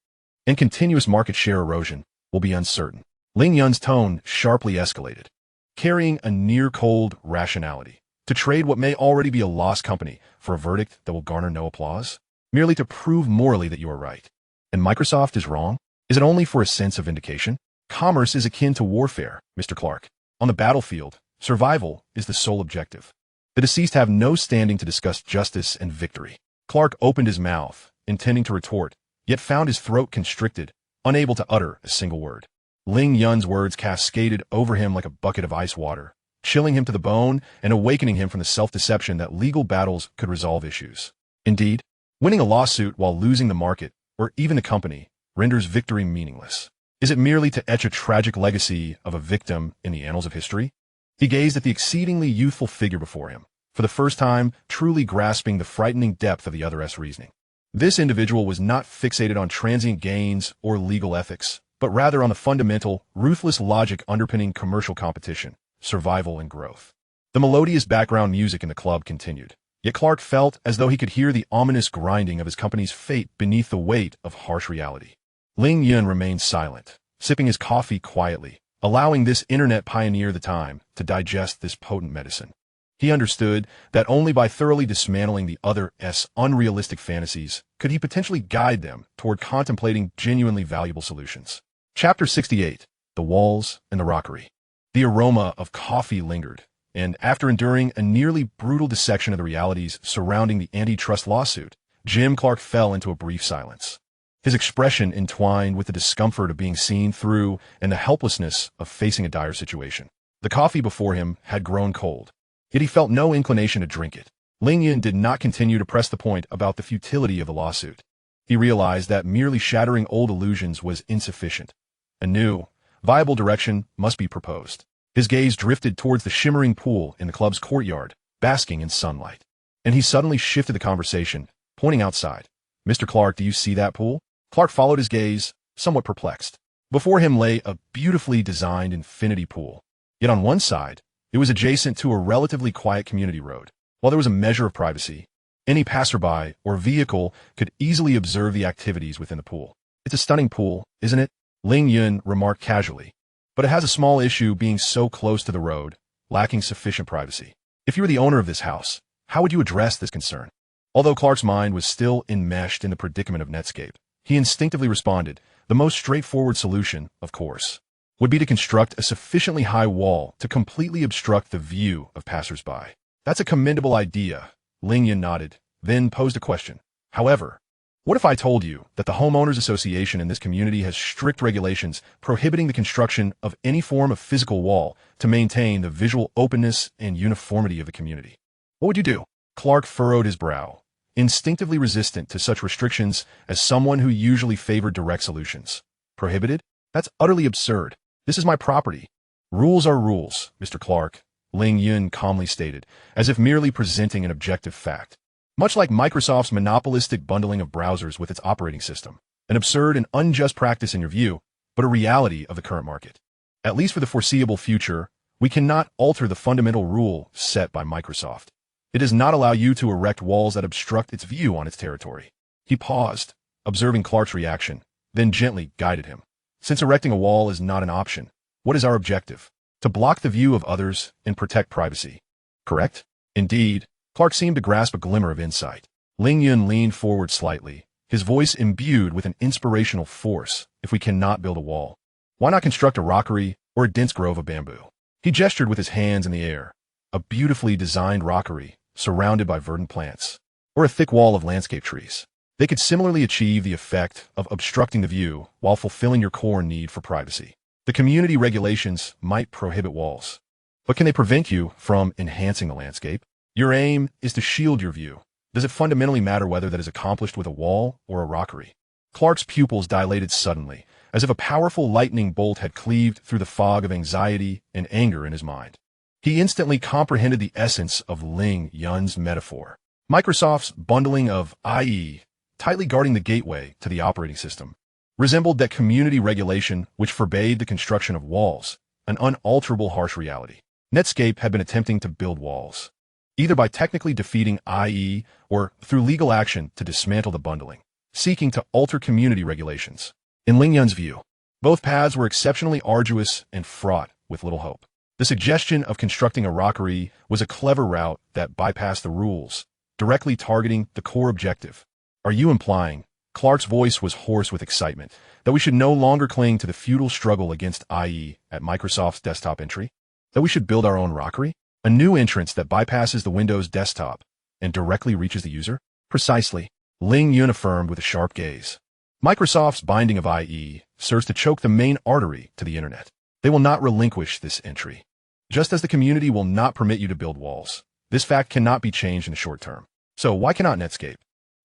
and continuous market share erosion, will be uncertain. Ling Yun's tone sharply escalated, carrying a near-cold rationality. To trade what may already be a lost company for a verdict that will garner no applause? Merely to prove morally that you are right. And Microsoft is wrong? Is it only for a sense of vindication? Commerce is akin to warfare, Mr. Clark. On the battlefield, survival is the sole objective. The deceased have no standing to discuss justice and victory. Clark opened his mouth, intending to retort, yet found his throat constricted, unable to utter a single word. Ling Yun's words cascaded over him like a bucket of ice water, chilling him to the bone and awakening him from the self-deception that legal battles could resolve issues. Indeed, winning a lawsuit while losing the market, or even the company, renders victory meaningless. Is it merely to etch a tragic legacy of a victim in the annals of history? He gazed at the exceedingly youthful figure before him, for the first time truly grasping the frightening depth of the other's reasoning. This individual was not fixated on transient gains or legal ethics, but rather on the fundamental, ruthless logic underpinning commercial competition, survival, and growth. The melodious background music in the club continued, yet Clark felt as though he could hear the ominous grinding of his company's fate beneath the weight of harsh reality. Ling Yun remained silent, sipping his coffee quietly, allowing this internet pioneer the time to digest this potent medicine. He understood that only by thoroughly dismantling the other's unrealistic fantasies could he potentially guide them toward contemplating genuinely valuable solutions. Chapter 68. The Walls and the Rockery. The aroma of coffee lingered, and after enduring a nearly brutal dissection of the realities surrounding the antitrust lawsuit, Jim Clark fell into a brief silence. His expression entwined with the discomfort of being seen through and the helplessness of facing a dire situation. The coffee before him had grown cold, yet he felt no inclination to drink it. Ling Yun did not continue to press the point about the futility of the lawsuit. He realized that merely shattering old illusions was insufficient. A new, viable direction must be proposed. His gaze drifted towards the shimmering pool in the club's courtyard, basking in sunlight. And he suddenly shifted the conversation, pointing outside. "Mr. Clark, do you see that pool?" Clark followed his gaze, somewhat perplexed. Before him lay a beautifully designed infinity pool. Yet on one side, it was adjacent to a relatively quiet community road. While there was a measure of privacy, any passerby or vehicle could easily observe the activities within the pool. "It's a stunning pool, isn't it?" Ling Yun remarked casually. "But it has a small issue being so close to the road, lacking sufficient privacy. If you were the owner of this house, how would you address this concern?" Although Clark's mind was still enmeshed in the predicament of Netscape, he instinctively responded, "The most straightforward solution, of course, would be to construct a sufficiently high wall to completely obstruct the view of passersby." "That's a commendable idea," Ling Yun nodded, then posed a question. "However, what if I told you that the Homeowners Association in this community has strict regulations prohibiting the construction of any form of physical wall to maintain the visual openness and uniformity of the community? What would you do?" Clark furrowed his brow, instinctively resistant to such restrictions as someone who usually favored direct solutions. "Prohibited? That's utterly absurd. This is my property." "Rules are rules, Mr. Clark," Ling Yun calmly stated, as if merely presenting an objective fact. "Much like Microsoft's monopolistic bundling of browsers with its operating system. An absurd and unjust practice in your view, but a reality of the current market. At least for the foreseeable future, we cannot alter the fundamental rule set by Microsoft. It does not allow you to erect walls that obstruct its view on its territory." He paused, observing Clark's reaction, then gently guided him. "Since erecting a wall is not an option, what is our objective? To block the view of others and protect privacy. Correct?" "Indeed." Clark seemed to grasp a glimmer of insight. Ling Yun leaned forward slightly, his voice imbued with an inspirational force. "If we cannot build a wall, why not construct a rockery or a dense grove of bamboo?" He gestured with his hands in the air. "A beautifully designed rockery, surrounded by verdant plants, or a thick wall of landscape trees. They could similarly achieve the effect of obstructing the view while fulfilling your core need for privacy. The community regulations might prohibit walls, but can they prevent you from enhancing the landscape? Your aim is to shield your view. Does it fundamentally matter whether that is accomplished with a wall or a rockery?" Clark's pupils dilated suddenly, as if a powerful lightning bolt had cleaved through the fog of anxiety and anger in his mind. He instantly comprehended the essence of Ling Yun's metaphor. Microsoft's bundling of IE, tightly guarding the gateway to the operating system, resembled that community regulation which forbade the construction of walls, an unalterable harsh reality. Netscape had been attempting to build walls, either by technically defeating IE or through legal action to dismantle the bundling, seeking to alter community regulations. In Ling Yun's view, both paths were exceptionally arduous and fraught with little hope. The suggestion of constructing a rockery was a clever route that bypassed the rules, directly targeting the core objective. "Are you implying," Clark's voice was hoarse with excitement, "that we should no longer cling to the futile struggle against IE at Microsoft's desktop entry? That we should build our own rockery? A new entrance that bypasses the Windows desktop and directly reaches the user?" "Precisely," Ling Yun affirmed with a sharp gaze. "Microsoft's binding of IE serves to choke the main artery to the internet. They will not relinquish this entry. Just as the community will not permit you to build walls, this fact cannot be changed in the short term. So why cannot Netscape,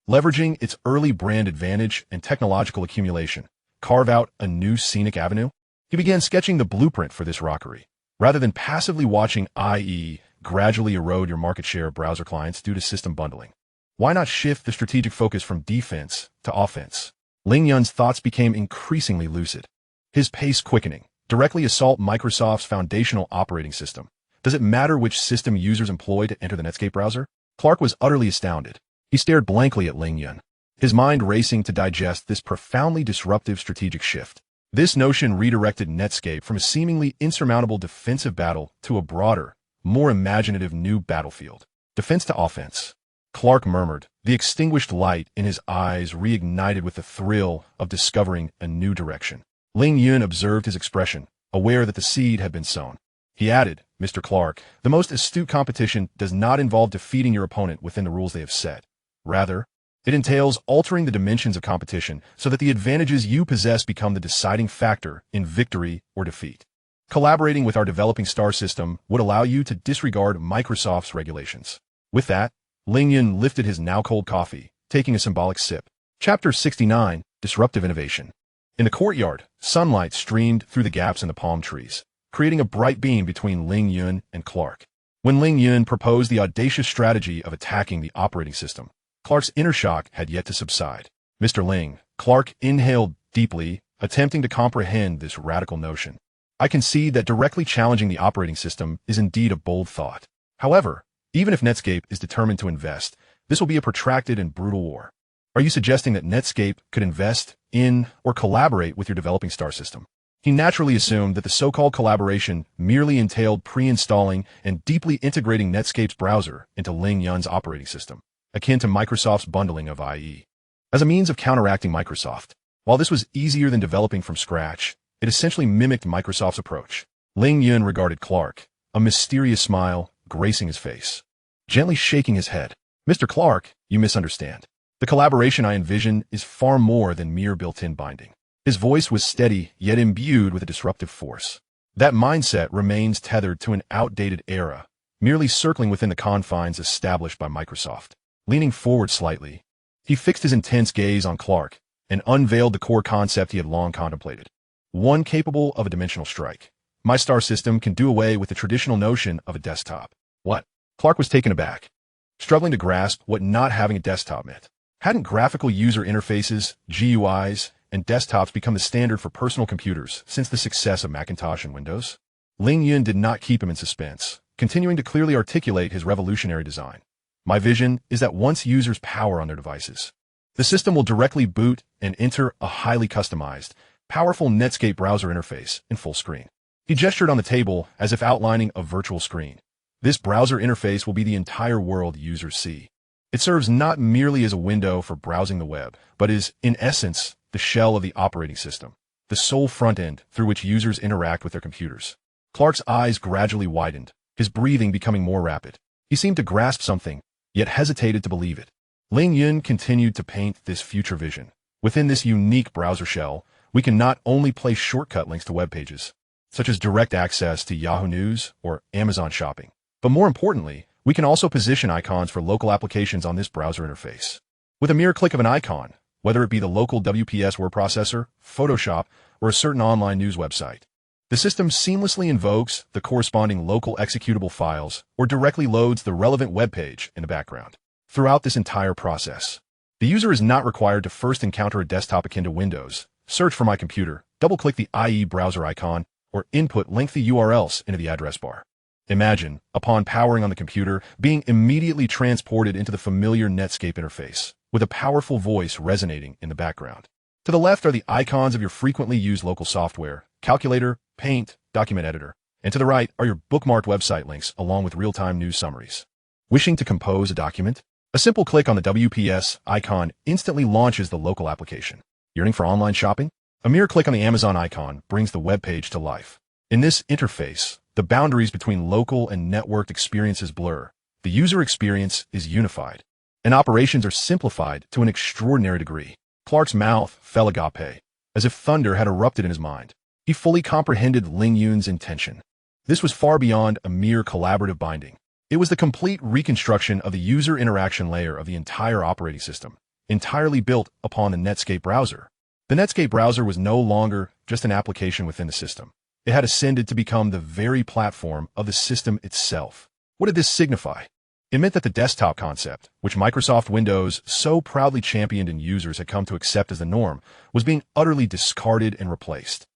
leveraging its early brand advantage and technological accumulation, carve out a new scenic avenue?" He began sketching the blueprint for this rockery. "Rather than passively watching IE gradually erode your market share of browser clients due to system bundling, why not shift the strategic focus from defense to offense?" Ling Yun's thoughts became increasingly lucid, his pace quickening. "Directly assault Microsoft's foundational operating system. Does it matter which system users employ to enter the Netscape browser?" Clark was utterly astounded. He stared blankly at Ling Yun, his mind racing to digest this profoundly disruptive strategic shift. This notion redirected Netscape from a seemingly insurmountable defensive battle to a broader, more imaginative new battlefield. Defense to offense. Clark murmured, the extinguished light in his eyes reignited with the thrill of discovering a new direction. Ling Yun observed his expression, aware that the seed had been sown. He added, Mr. Clark, the most astute competition does not involve defeating your opponent within the rules they have set. Rather, it entails altering the dimensions of competition so that the advantages you possess become the deciding factor in victory or defeat. Collaborating with our developing star system would allow you to disregard Microsoft's regulations. With that, Ling Yun lifted his now-cold coffee, taking a symbolic sip. Chapter 69, Disruptive Innovation. In the courtyard, sunlight streamed through the gaps in the palm trees, creating a bright beam between Ling Yun and Clark. When Ling Yun proposed the audacious strategy of attacking the operating system, Clark's inner shock had yet to subside. Mr. Ling, Clark inhaled deeply, attempting to comprehend this radical notion. I concede that directly challenging the operating system is indeed a bold thought. However, even if Netscape is determined to invest, this will be a protracted and brutal war. Are you suggesting that Netscape could invest in or collaborate with your developing star system? He naturally assumed that the so-called collaboration merely entailed pre-installing and deeply integrating Netscape's browser into Ling Yun's operating system, akin to Microsoft's bundling of IE. As a means of counteracting Microsoft, while this was easier than developing from scratch, it essentially mimicked Microsoft's approach. Ling Yun regarded Clark, a mysterious smile gracing his face, gently shaking his head. Mr. Clark, you misunderstand. The collaboration I envision is far more than mere built-in binding. His voice was steady, yet imbued with a disruptive force. That mindset remains tethered to an outdated era, merely circling within the confines established by Microsoft. Leaning forward slightly, he fixed his intense gaze on Clark and unveiled the core concept he had long contemplated. One capable of a dimensional strike. My star system can do away with the traditional notion of a desktop. What? Clark was taken aback, struggling to grasp what not having a desktop meant. Hadn't graphical user interfaces, GUIs, and desktops become the standard for personal computers since the success of Macintosh and Windows? Ling Yun did not keep him in suspense, continuing to clearly articulate his revolutionary design. My vision is that once users power on their devices, the system will directly boot and enter a highly customized, powerful Netscape browser interface in full screen. He gestured on the table as if outlining a virtual screen. This browser interface will be the entire world users see. It serves not merely as a window for browsing the web, but is, in essence, the shell of the operating system, the sole front end through which users interact with their computers. Clark's eyes gradually widened, his breathing becoming more rapid. He seemed to grasp something, yet hesitated to believe it. Ling Yun continued to paint this future vision. Within this unique browser shell, we can not only place shortcut links to web pages, such as direct access to Yahoo News or Amazon Shopping, but more importantly, we can also position icons for local applications on this browser interface. With a mere click of an icon, whether it be the local WPS word processor, Photoshop, or a certain online news website, the system seamlessly invokes the corresponding local executable files or directly loads the relevant web page in the background. Throughout this entire process, the user is not required to first encounter a desktop akin to Windows, search for My Computer, double-click the IE browser icon, or input lengthy URLs into the address bar. Imagine, upon powering on the computer, being immediately transported into the familiar Netscape interface, with a powerful voice resonating in the background. To the left are the icons of your frequently used local software, Calculator, Paint, Document Editor, and to the right are your bookmarked website links along with real-time news summaries. Wishing to compose a document? A simple click on the WPS icon instantly launches the local application. Yearning for online shopping? A mere click on the Amazon icon brings the web page to life. In this interface, the boundaries between local and networked experiences blur. The user experience is unified, and operations are simplified to an extraordinary degree. Clark's mouth fell agape, as if thunder had erupted in his mind. He fully comprehended Ling Yun's intention. This was far beyond a mere collaborative binding. It was the complete reconstruction of the user interaction layer of the entire operating system, entirely built upon the Netscape browser. The Netscape browser was no longer just an application within the system. It had ascended to become the very platform of the system itself. What did this signify? It meant that the desktop concept, which Microsoft Windows so proudly championed and users had come to accept as the norm, was being utterly discarded and replaced.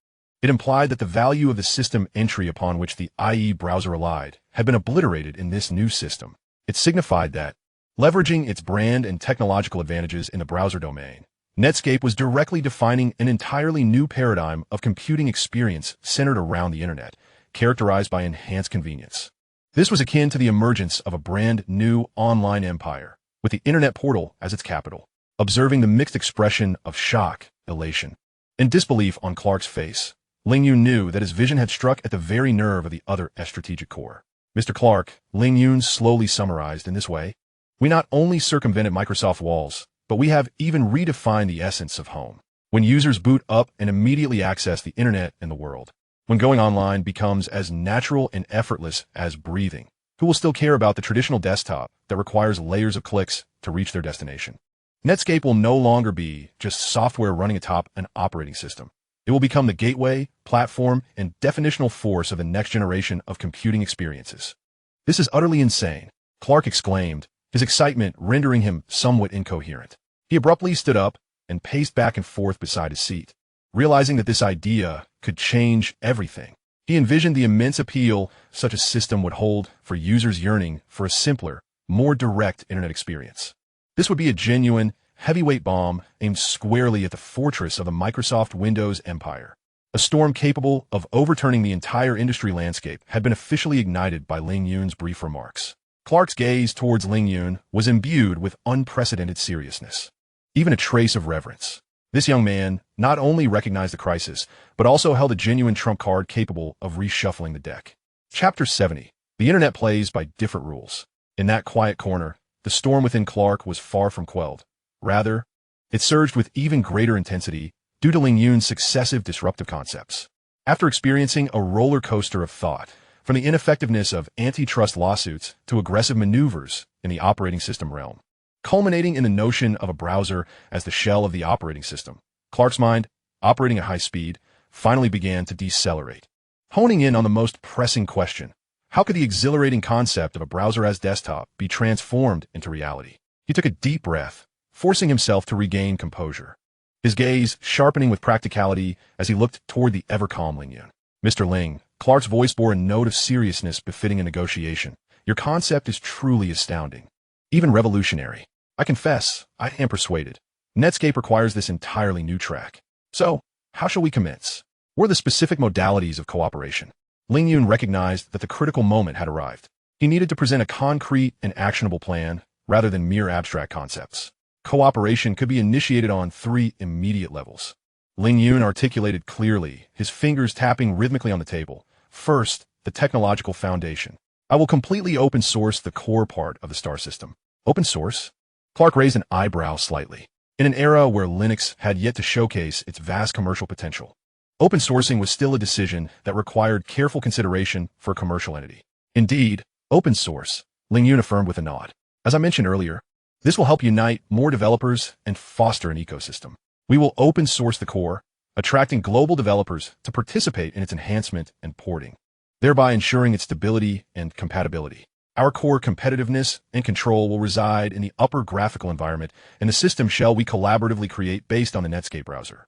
It implied that the value of the system entry upon which the IE browser relied had been obliterated in this new system. It signified that, leveraging its brand and technological advantages in the browser domain, Netscape was directly defining an entirely new paradigm of computing experience centered around the internet, characterized by enhanced convenience. This was akin to the emergence of a brand new online empire, with the internet portal as its capital. Observing the mixed expression of shock, elation, and disbelief on Clark's face, Ling Yun knew that his vision had struck at the very nerve of the other strategic core. Mr. Clark, Ling Yun slowly summarized in this way, we not only circumvented Microsoft walls, but we have even redefined the essence of home. When users boot up and immediately access the internet and the world, when going online becomes as natural and effortless as breathing, who will still care about the traditional desktop that requires layers of clicks to reach their destination? Netscape will no longer be just software running atop an operating system. It will become the gateway, platform, and definitional force of the next generation of computing experiences. This is utterly insane, Clark exclaimed, his excitement rendering him somewhat incoherent. He abruptly stood up and paced back and forth beside his seat, realizing that this idea could change everything. He envisioned the immense appeal such a system would hold for users yearning for a simpler, more direct internet experience. This would be a genuine, heavyweight bomb aimed squarely at the fortress of the Microsoft Windows empire. A storm capable of overturning the entire industry landscape had been officially ignited by Ling Yun's brief remarks. Clark's gaze towards Ling Yun was imbued with unprecedented seriousness, even a trace of reverence. This young man not only recognized the crisis, but also held a genuine trump card capable of reshuffling the deck. Chapter 70. The Internet plays by different rules. In that quiet corner, the storm within Clark was far from quelled. Rather, it surged with even greater intensity due to Ling Yun's successive disruptive concepts. After experiencing a roller coaster of thought, from the ineffectiveness of antitrust lawsuits to aggressive maneuvers in the operating system realm, culminating in the notion of a browser as the shell of the operating system, Clark's mind, operating at high speed, finally began to decelerate. Honing in on the most pressing question, how could the exhilarating concept of a browser as desktop be transformed into reality? He took a deep breath, forcing himself to regain composure, his gaze sharpening with practicality as he looked toward the ever-calm Ling Yun. Mr. Ling, Clark's voice bore a note of seriousness befitting a negotiation. Your concept is truly astounding, even revolutionary. I confess, I am persuaded. Netscape requires this entirely new track. So, how shall we commence? What are the specific modalities of cooperation? Ling Yun recognized that the critical moment had arrived. He needed to present a concrete and actionable plan rather than mere abstract concepts. Cooperation could be initiated on 3 immediate levels. Ling Yun articulated clearly, his fingers tapping rhythmically on the table. First, the technological foundation. I will completely open source the core part of the star system. Open source? Clark raised an eyebrow slightly. In an era where Linux had yet to showcase its vast commercial potential, open sourcing was still a decision that required careful consideration for a commercial entity. Indeed, open source, Ling Yun affirmed with a nod. As I mentioned earlier, this will help unite more developers and foster an ecosystem. We will open source the core, attracting global developers to participate in its enhancement and porting, thereby ensuring its stability and compatibility. Our core competitiveness and control will reside in the upper graphical environment and the system shell we collaboratively create based on the Netscape browser.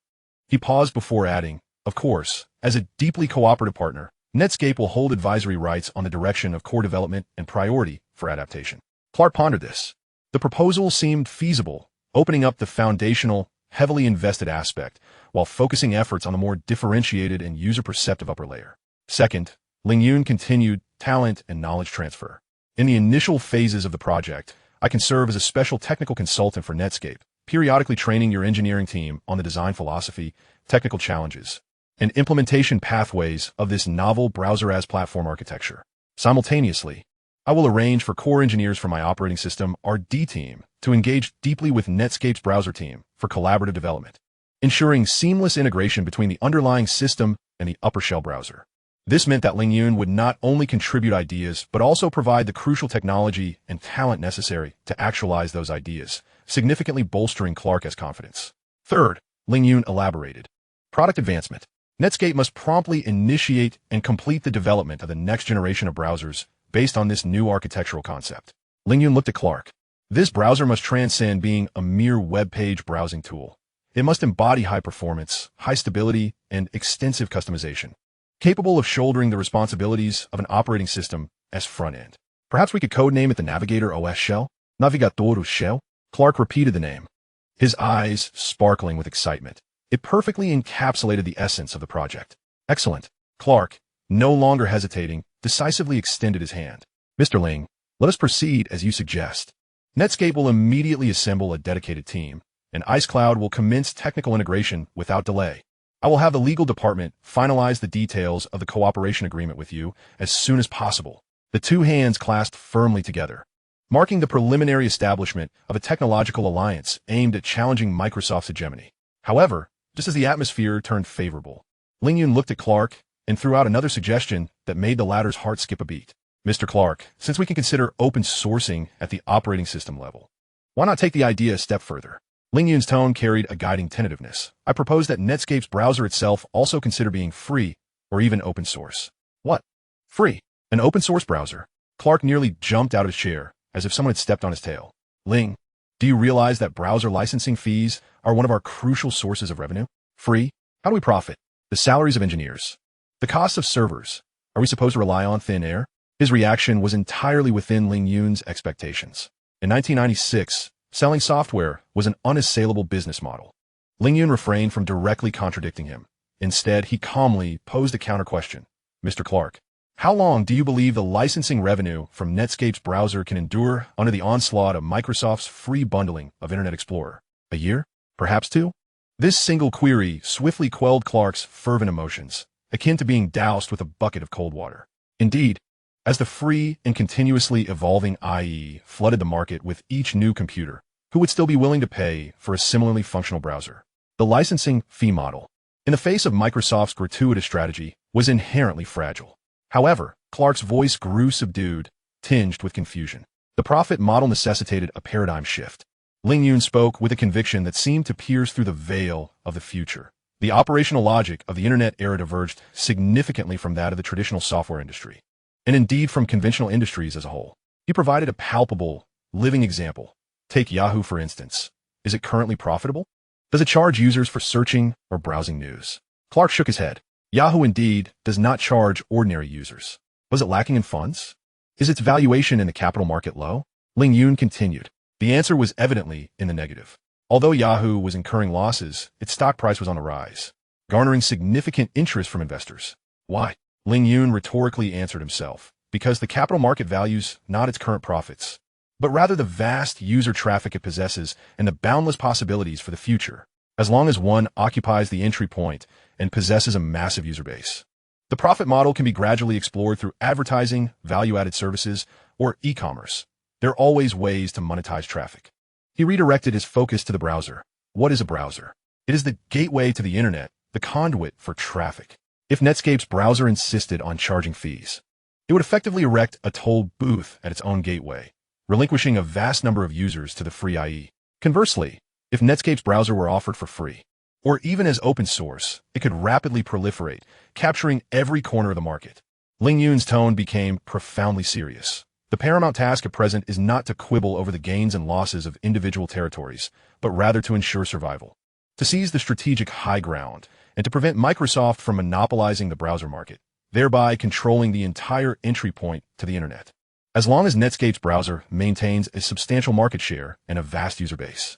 He paused before adding, of course, as a deeply cooperative partner, Netscape will hold advisory rights on the direction of core development and priority for adaptation. Clark pondered this. The proposal seemed feasible, opening up the foundational, heavily invested aspect, while focusing efforts on the more differentiated and user-perceptive upper layer. Second, Ling Yun continued talent and knowledge transfer. In the initial phases of the project, I can serve as a special technical consultant for Netscape, periodically training your engineering team on the design philosophy, technical challenges, and implementation pathways of this novel browser-as-platform architecture. Simultaneously, I will arrange for core engineers from my operating system, RD team, to engage deeply with Netscape's browser team for collaborative development, ensuring seamless integration between the underlying system and the upper shell browser. This meant that Ling Yun would not only contribute ideas, but also provide the crucial technology and talent necessary to actualize those ideas, significantly bolstering Clark's confidence. Third, Ling Yun elaborated. Product advancement. Netscape must promptly initiate and complete the development of the next generation of browsers based on this new architectural concept. Ling Yun looked at Clark. This browser must transcend being a mere web page browsing tool. It must embody high performance, high stability, and extensive customization, capable of shouldering the responsibilities of an operating system as front-end. Perhaps we could codename it the Navigator OS shell? Navigator shell? Clark repeated the name, his eyes sparkling with excitement. It perfectly encapsulated the essence of the project. Excellent. Clark, no longer hesitating, decisively extended his hand. Mr. Ling, let us proceed as you suggest. Netscape will immediately assemble a dedicated team, and IceCloud will commence technical integration without delay. I will have the legal department finalize the details of the cooperation agreement with you as soon as possible. The two hands clasped firmly together, marking the preliminary establishment of a technological alliance aimed at challenging Microsoft's hegemony. However, just as the atmosphere turned favorable, Ling Yun looked at Clark and threw out another suggestion that made the latter's heart skip a beat. Mr. Clark, since we can consider open sourcing at the operating system level, why not take the idea a step further? Ling Yun's tone carried a guiding tentativeness. I propose that Netscape's browser itself also consider being free or even open source. What? Free? An open source browser? Clark nearly jumped out of his chair, as if someone had stepped on his tail. Ling, do you realize that browser licensing fees are one of our crucial sources of revenue? Free? How do we profit? The salaries of engineers? The costs of servers? Are we supposed to rely on thin air? His reaction was entirely within Ling Yun's expectations. In 1996, selling software was an unassailable business model. Ling Yun refrained from directly contradicting him. Instead, he calmly posed a counter-question. Mr. Clark, how long do you believe the licensing revenue from Netscape's browser can endure under the onslaught of Microsoft's free bundling of Internet Explorer? A year? Perhaps two? This single query swiftly quelled Clark's fervent emotions, akin to being doused with a bucket of cold water. Indeed, as the free and continuously evolving IE flooded the market with each new computer, who would still be willing to pay for a similarly functional browser? The licensing fee model, in the face of Microsoft's gratuitous strategy, was inherently fragile. However, Clark's voice grew subdued, tinged with confusion. The profit model necessitated a paradigm shift. Ling Yun spoke with a conviction that seemed to pierce through the veil of the future. The operational logic of the Internet era diverged significantly from that of the traditional software industry, and indeed from conventional industries as a whole. He provided a palpable, living example. Take Yahoo, for instance. Is it currently profitable? Does it charge users for searching or browsing news? Clark shook his head. Yahoo indeed does not charge ordinary users. Was it lacking in funds? Is its valuation in the capital market low? Ling Yun continued. The answer was evidently in the negative. Although Yahoo was incurring losses, its stock price was on the rise, garnering significant interest from investors. Why? Ling Yun rhetorically answered himself. Because the capital market values not its current profits, but rather the vast user traffic it possesses and the boundless possibilities for the future, as long as one occupies the entry point and possesses a massive user base. The profit model can be gradually explored through advertising, value-added services, or e-commerce. There are always ways to monetize traffic. He redirected his focus to the browser. What is a browser? It is the gateway to the internet, the conduit for traffic. If Netscape's browser insisted on charging fees, it would effectively erect a toll booth at its own gateway, relinquishing a vast number of users to the free IE. Conversely, if Netscape's browser were offered for free, or even as open source, it could rapidly proliferate, capturing every corner of the market. Ling Yun's tone became profoundly serious. The paramount task at present is not to quibble over the gains and losses of individual territories, but rather to ensure survival, to seize the strategic high ground, and to prevent Microsoft from monopolizing the browser market, thereby controlling the entire entry point to the internet. As long as Netscape's browser maintains a substantial market share and a vast user base,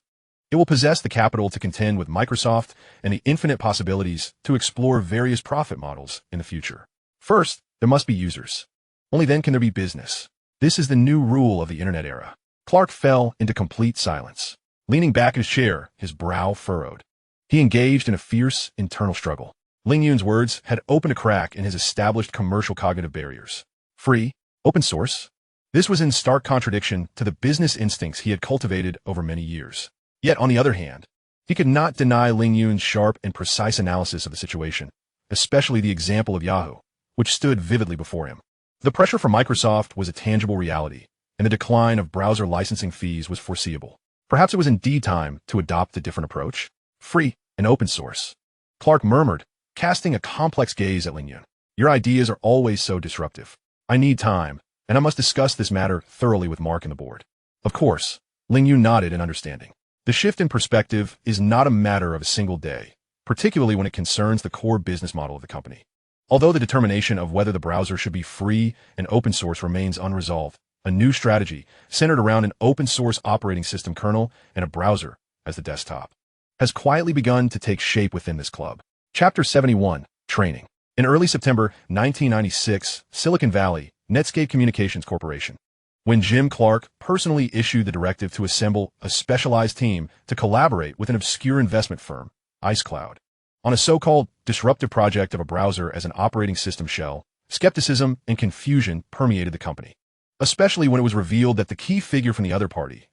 it will possess the capital to contend with Microsoft and the infinite possibilities to explore various profit models in the future. First, there must be users. Only then can there be business. This is the new rule of the internet era. Clark fell into complete silence. Leaning back in his chair, his brow furrowed. He engaged in a fierce internal struggle. Ling Yun's words had opened a crack in his established commercial cognitive barriers. Free, open source. This was in stark contradiction to the business instincts he had cultivated over many years. Yet, on the other hand, he could not deny Ling Yun's sharp and precise analysis of the situation, especially the example of Yahoo, which stood vividly before him. The pressure from Microsoft was a tangible reality, and the decline of browser licensing fees was foreseeable. Perhaps it was indeed time to adopt a different approach. Free and open source. Clark murmured, casting a complex gaze at Ling Yun. Your ideas are always so disruptive. I need time, and I must discuss this matter thoroughly with Mark and the board. Of course, Ling Yun nodded in understanding. The shift in perspective is not a matter of a single day, particularly when it concerns the core business model of the company. Although the determination of whether the browser should be free and open source remains unresolved, a new strategy centered around an open source operating system kernel and a browser as the desktop has quietly begun to take shape within this club. Chapter 71, Training. In early September 1996, Silicon Valley, Netscape Communications Corporation. When Jim Clark personally issued the directive to assemble a specialized team to collaborate with an obscure investment firm, IceCloud, on a so-called disruptive project of a browser as an operating system shell, skepticism and confusion permeated the company, especially when it was revealed that the key figure from the other party,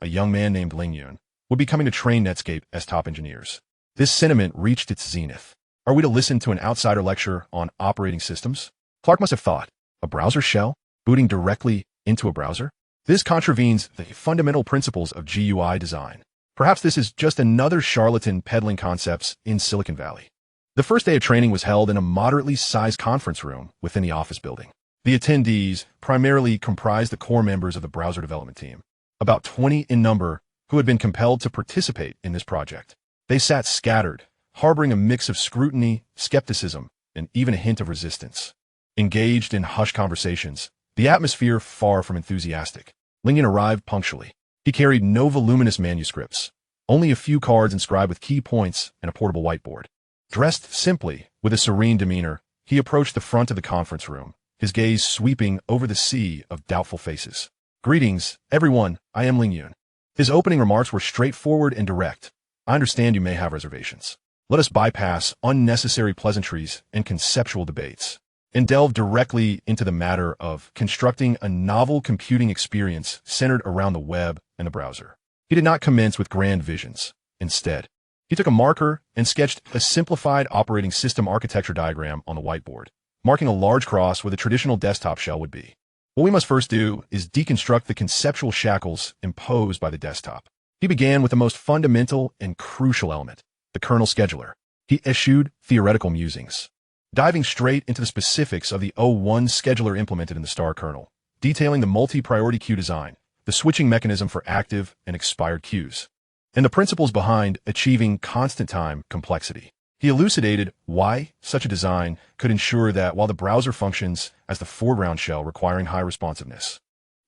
a young man named Ling Yun, would be coming to train Netscape as top engineers. This sentiment reached its zenith. Are we to listen to an outsider lecture on operating systems? Clark must have thought, a browser shell booting directly into a browser? This contravenes the fundamental principles of GUI design. Perhaps this is just another charlatan peddling concepts in Silicon Valley. The first day of training was held in a moderately sized conference room within the office building. The attendees primarily comprised the core members of the browser development team, about 20 in number, who had been compelled to participate in this project. They sat scattered, harboring a mix of scrutiny, skepticism, and even a hint of resistance. Engaged in hushed conversations, the atmosphere far from enthusiastic. Ling Yun arrived punctually. He carried no voluminous manuscripts, only a few cards inscribed with key points and a portable whiteboard. Dressed simply, with a serene demeanor, he approached the front of the conference room, his gaze sweeping over the sea of doubtful faces. Greetings, everyone, I am Ling Yun. His opening remarks were straightforward and direct. I understand you may have reservations. Let us bypass unnecessary pleasantries and conceptual debates, and delve directly into the matter of constructing a novel computing experience centered around the web and the browser. He did not commence with grand visions. Instead, he took a marker and sketched a simplified operating system architecture diagram on the whiteboard, marking a large cross where the traditional desktop shell would be. What we must first do is deconstruct the conceptual shackles imposed by the desktop. He began with the most fundamental and crucial element, the kernel scheduler. He eschewed theoretical musings, diving straight into the specifics of the O1 scheduler implemented in the star kernel, detailing the multi-priority queue design, the switching mechanism for active and expired queues, and the principles behind achieving constant time complexity. He elucidated why such a design could ensure that while the browser functions as the foreground shell requiring high responsiveness,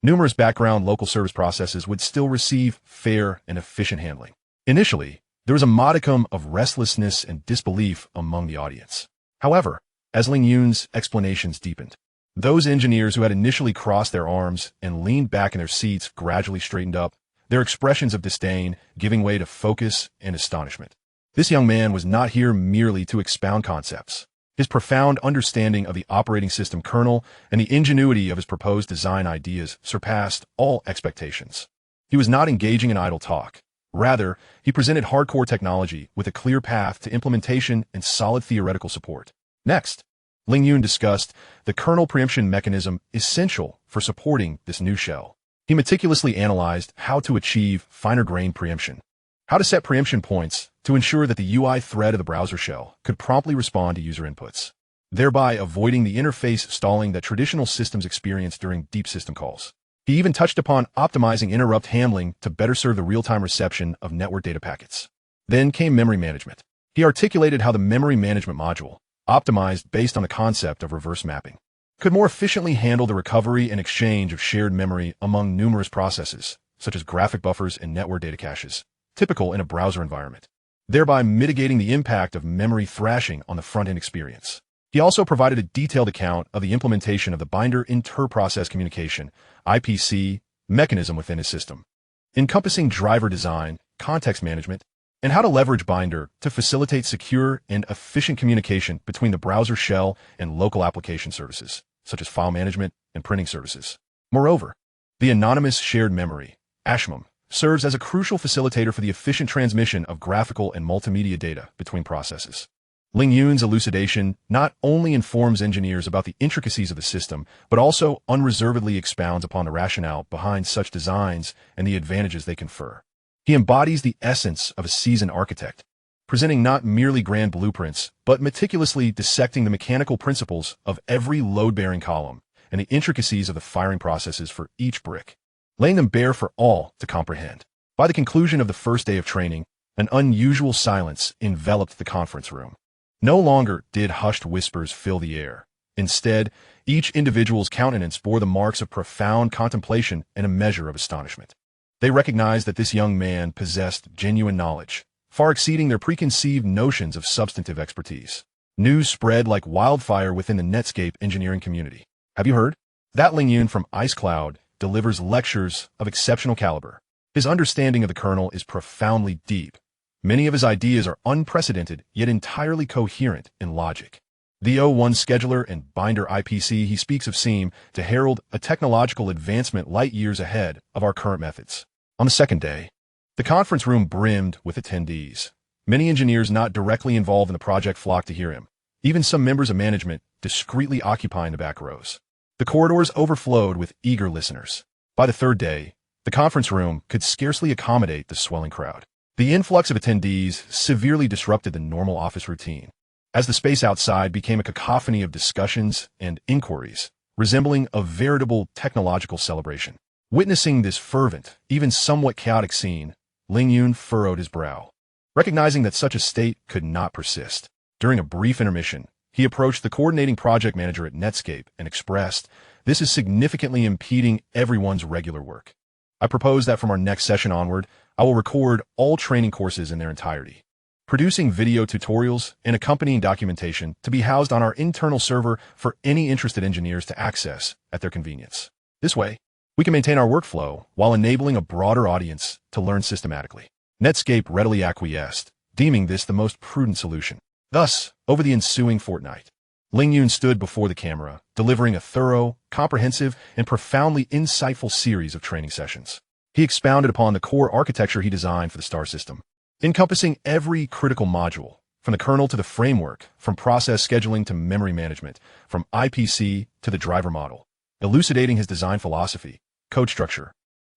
numerous background local service processes would still receive fair and efficient handling. Initially, there was a modicum of restlessness and disbelief among the audience. However, as Ling Yun's explanations deepened, those engineers who had initially crossed their arms and leaned back in their seats gradually straightened up, their expressions of disdain giving way to focus and astonishment. This young man was not here merely to expound concepts. His profound understanding of the operating system kernel and the ingenuity of his proposed design ideas surpassed all expectations. He was not engaging in idle talk. Rather, he presented hardcore technology with a clear path to implementation and solid theoretical support. Next, Ling Yun discussed the kernel preemption mechanism essential for supporting this new shell. He meticulously analyzed how to achieve finer-grained preemption, how to set preemption points to ensure that the UI thread of the browser shell could promptly respond to user inputs, thereby avoiding the interface stalling that traditional systems experience during deep system calls. He even touched upon optimizing interrupt handling to better serve the real-time reception of network data packets. Then came memory management. He articulated how the memory management module, optimized based on the concept of reverse mapping, could more efficiently handle the recovery and exchange of shared memory among numerous processes, such as graphic buffers and network data caches, typical in a browser environment, thereby mitigating the impact of memory thrashing on the front-end experience. He also provided a detailed account of the implementation of the binder inter-process communication, IPC, mechanism within his system, encompassing driver design, context management, and how to leverage binder to facilitate secure and efficient communication between the browser shell and local application services, such as file management and printing services. Moreover, the anonymous shared memory, ASHMEM, serves as a crucial facilitator for the efficient transmission of graphical and multimedia data between processes. Ling Yun's elucidation not only informs engineers about the intricacies of the system, but also unreservedly expounds upon the rationale behind such designs and the advantages they confer. He embodies the essence of a seasoned architect, presenting not merely grand blueprints, but meticulously dissecting the mechanical principles of every load-bearing column and the intricacies of the firing processes for each brick, laying them bare for all to comprehend. By the conclusion of the first day of training, an unusual silence enveloped the conference room. No longer did hushed whispers fill the air. Instead, each individual's countenance bore the marks of profound contemplation and a measure of astonishment. They recognized that this young man possessed genuine knowledge, far exceeding their preconceived notions of substantive expertise. News spread like wildfire within the Netscape engineering community. Have you heard? That Ling Yun from Ice Cloud delivers lectures of exceptional caliber. His understanding of the kernel is profoundly deep. Many of his ideas are unprecedented, yet entirely coherent in logic. The O1 scheduler and binder IPC he speaks of seem to herald a technological advancement light years ahead of our current methods. On the second day, the conference room brimmed with attendees. Many engineers not directly involved in the project flocked to hear him, even some members of management discreetly occupying the back rows. The corridors overflowed with eager listeners. By the third day, the conference room could scarcely accommodate the swelling crowd. The influx of attendees severely disrupted the normal office routine, as the space outside became a cacophony of discussions and inquiries, resembling a veritable technological celebration. Witnessing this fervent, even somewhat chaotic scene, Ling Yun furrowed his brow. Recognizing that such a state could not persist, during a brief intermission, he approached the coordinating project manager at Netscape and expressed, "This is significantly impeding everyone's regular work. I propose that from our next session onward, I will record all training courses in their entirety, producing video tutorials and accompanying documentation to be housed on our internal server for any interested engineers to access at their convenience. This way, we can maintain our workflow while enabling a broader audience to learn systematically." Netscape readily acquiesced, deeming this the most prudent solution. Thus, over the ensuing fortnight, Ling Yun stood before the camera, delivering a thorough, comprehensive, and profoundly insightful series of training sessions. He expounded upon the core architecture he designed for the star system, encompassing every critical module, from the kernel to the framework, from process scheduling to memory management, from IPC to the driver model, elucidating his design philosophy, code structure,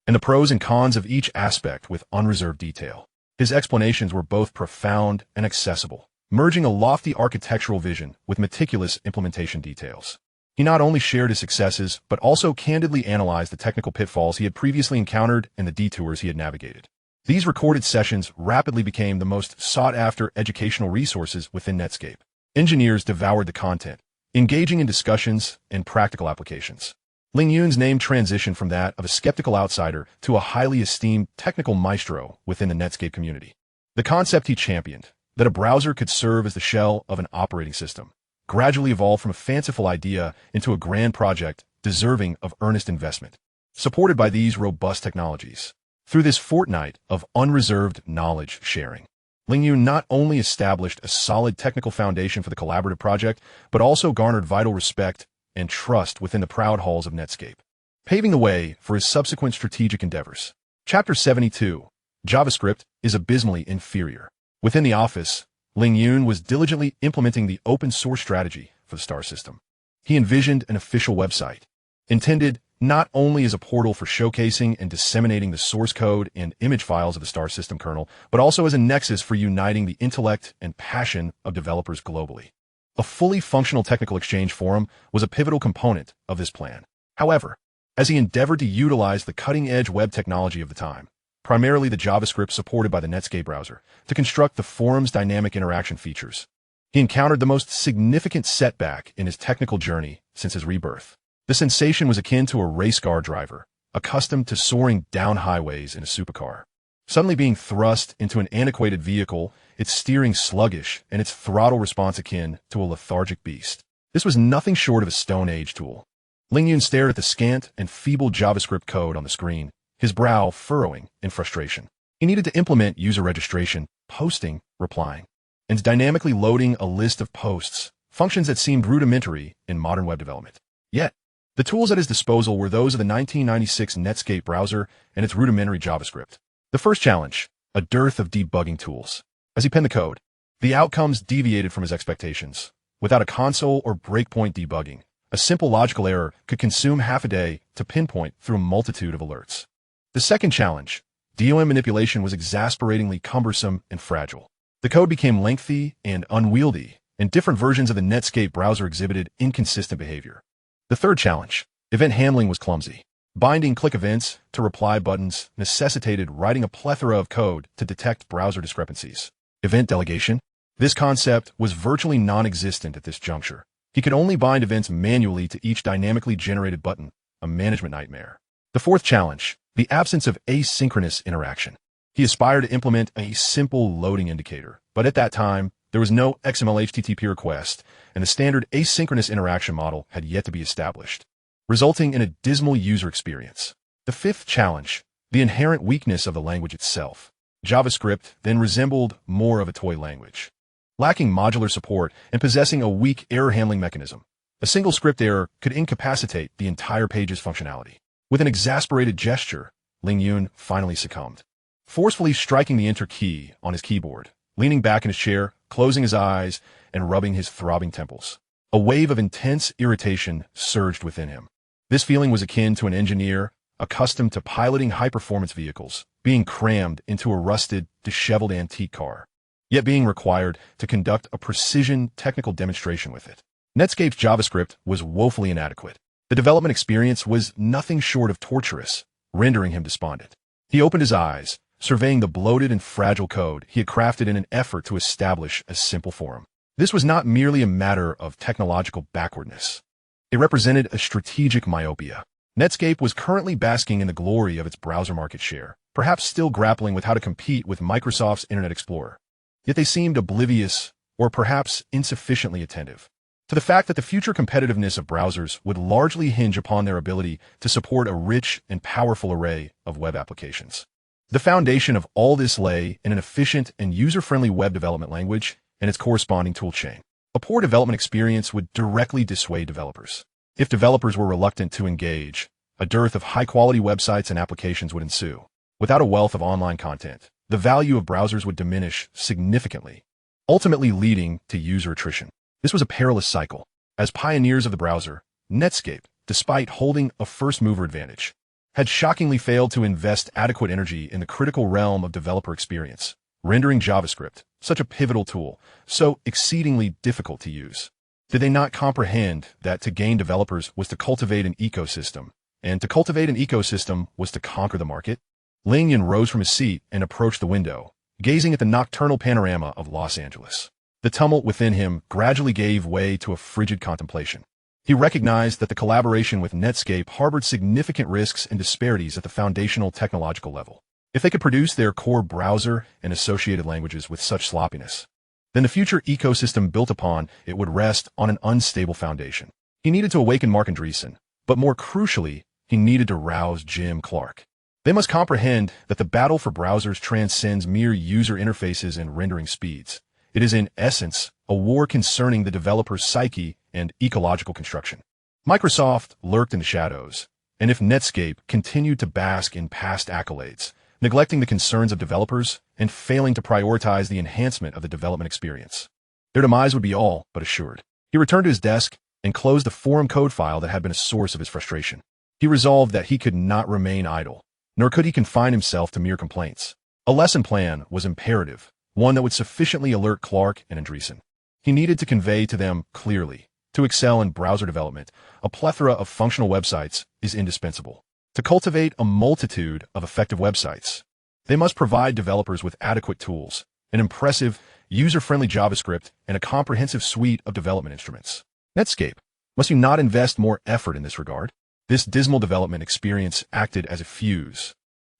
and the pros and cons of each aspect with unreserved detail. His explanations were both profound and accessible, merging a lofty architectural vision with meticulous implementation details. He not only shared his successes, but also candidly analyzed the technical pitfalls he had previously encountered and the detours he had navigated. These recorded sessions rapidly became the most sought-after educational resources within Netscape. Engineers devoured the content, engaging in discussions and practical applications. Ling Yun's name transitioned from that of a skeptical outsider to a highly esteemed technical maestro within the Netscape community. The concept he championed, that a browser could serve as the shell of an operating system, gradually evolved from a fanciful idea into a grand project deserving of earnest investment. Supported by these robust technologies, through this fortnight of unreserved knowledge sharing, Ling Yun not only established a solid technical foundation for the collaborative project, but also garnered vital respect and trust within the proud halls of Netscape, paving the way for his subsequent strategic endeavors. Chapter 72. JavaScript is abysmally inferior. Within the office, Ling Yun was diligently implementing the open-source strategy for the star system. He envisioned an official website, intended not only as a portal for showcasing and disseminating the source code and image files of the star system kernel, but also as a nexus for uniting the intellect and passion of developers globally. A fully functional technical exchange forum was a pivotal component of this plan. However, as he endeavored to utilize the cutting-edge web technology of the time, primarily the JavaScript supported by the Netscape browser, to construct the forum's dynamic interaction features, he encountered the most significant setback in his technical journey since his rebirth. The sensation was akin to a race car driver, accustomed to soaring down highways in a supercar, suddenly being thrust into an antiquated vehicle, its steering sluggish and its throttle response akin to a lethargic beast. This was nothing short of a Stone Age tool. Ling Yun stared at the scant and feeble JavaScript code on the screen, his brow furrowing in frustration. He needed to implement user registration, posting, replying, and dynamically loading a list of posts, functions that seemed rudimentary in modern web development. Yet, the tools at his disposal were those of the 1996 Netscape browser and its rudimentary JavaScript. The first challenge, a dearth of debugging tools. As he penned the code, the outcomes deviated from his expectations. Without a console or breakpoint debugging, a simple logical error could consume half a day to pinpoint through a multitude of alerts. The second challenge, DOM manipulation, was exasperatingly cumbersome and fragile. The code became lengthy and unwieldy, and different versions of the Netscape browser exhibited inconsistent behavior. The third challenge, event handling, was clumsy. Binding click events to reply buttons necessitated writing a plethora of code to detect browser discrepancies. Event delegation? This concept was virtually non-existent at this juncture. He could only bind events manually to each dynamically generated button, a management nightmare. The fourth challenge, the absence of asynchronous interaction. He aspired to implement a simple loading indicator, but at that time, there was no XML HTTP request, and the standard asynchronous interaction model had yet to be established. resulting in a dismal user experience. The fifth challenge, the inherent weakness of the language itself. JavaScript then resembled more of a toy language, lacking modular support and possessing a weak error handling mechanism. A single script error could incapacitate the entire page's functionality. With an exasperated gesture, Ling Yun finally succumbed, forcefully striking the Enter key on his keyboard, leaning back in his chair, closing his eyes, and rubbing his throbbing temples. A wave of intense irritation surged within him. This feeling was akin to an engineer accustomed to piloting high-performance vehicles, being crammed into a rusted, disheveled antique car, yet being required to conduct a precision technical demonstration with it. Netscape's JavaScript was woefully inadequate. The development experience was nothing short of torturous, rendering him despondent. He opened his eyes, surveying the bloated and fragile code he had crafted in an effort to establish a simple form. This was not merely a matter of technological backwardness. It represented a strategic myopia. Netscape was currently basking in the glory of its browser market share, perhaps still grappling with how to compete with Microsoft's Internet Explorer. Yet they seemed oblivious, or perhaps insufficiently attentive, to the fact that the future competitiveness of browsers would largely hinge upon their ability to support a rich and powerful array of web applications. The foundation of all this lay in an efficient and user-friendly web development language and its corresponding toolchain. A poor development experience would directly dissuade developers. If developers were reluctant to engage, a dearth of high-quality websites and applications would ensue. Without a wealth of online content, the value of browsers would diminish significantly, ultimately leading to user attrition. This was a perilous cycle. As pioneers of the browser, Netscape, despite holding a first-mover advantage, had shockingly failed to invest adequate energy in the critical realm of developer experience, rendering JavaScript, such a pivotal tool, so exceedingly difficult to use. Did they not comprehend that to gain developers was to cultivate an ecosystem, and to cultivate an ecosystem was to conquer the market? Ling Yun rose from his seat and approached the window, gazing at the nocturnal panorama of Los Angeles. The tumult within him gradually gave way to a frigid contemplation. He recognized that the collaboration with Netscape harbored significant risks and disparities at the foundational technological level. If they could produce their core browser and associated languages with such sloppiness, then the future ecosystem built upon it would rest on an unstable foundation. He needed to awaken Mark Andreessen, but more crucially, he needed to rouse Jim Clark. They must comprehend that the battle for browsers transcends mere user interfaces and rendering speeds. It is in essence a war concerning the developer's psyche and ecological construction. Microsoft lurked in the shadows, and if Netscape continued to bask in past accolades, neglecting the concerns of developers and failing to prioritize the enhancement of the development experience, their demise would be all but assured. He returned to his desk and closed the forum code file that had been a source of his frustration. He resolved that he could not remain idle, nor could he confine himself to mere complaints. A lesson plan was imperative, one that would sufficiently alert Clark and Andreessen. He needed to convey to them clearly, to excel in browser development, a plethora of functional websites is indispensable. To cultivate a multitude of effective websites, they must provide developers with adequate tools, an impressive, user-friendly JavaScript, and a comprehensive suite of development instruments. Netscape, must you not invest more effort in this regard? This dismal development experience acted as a fuse,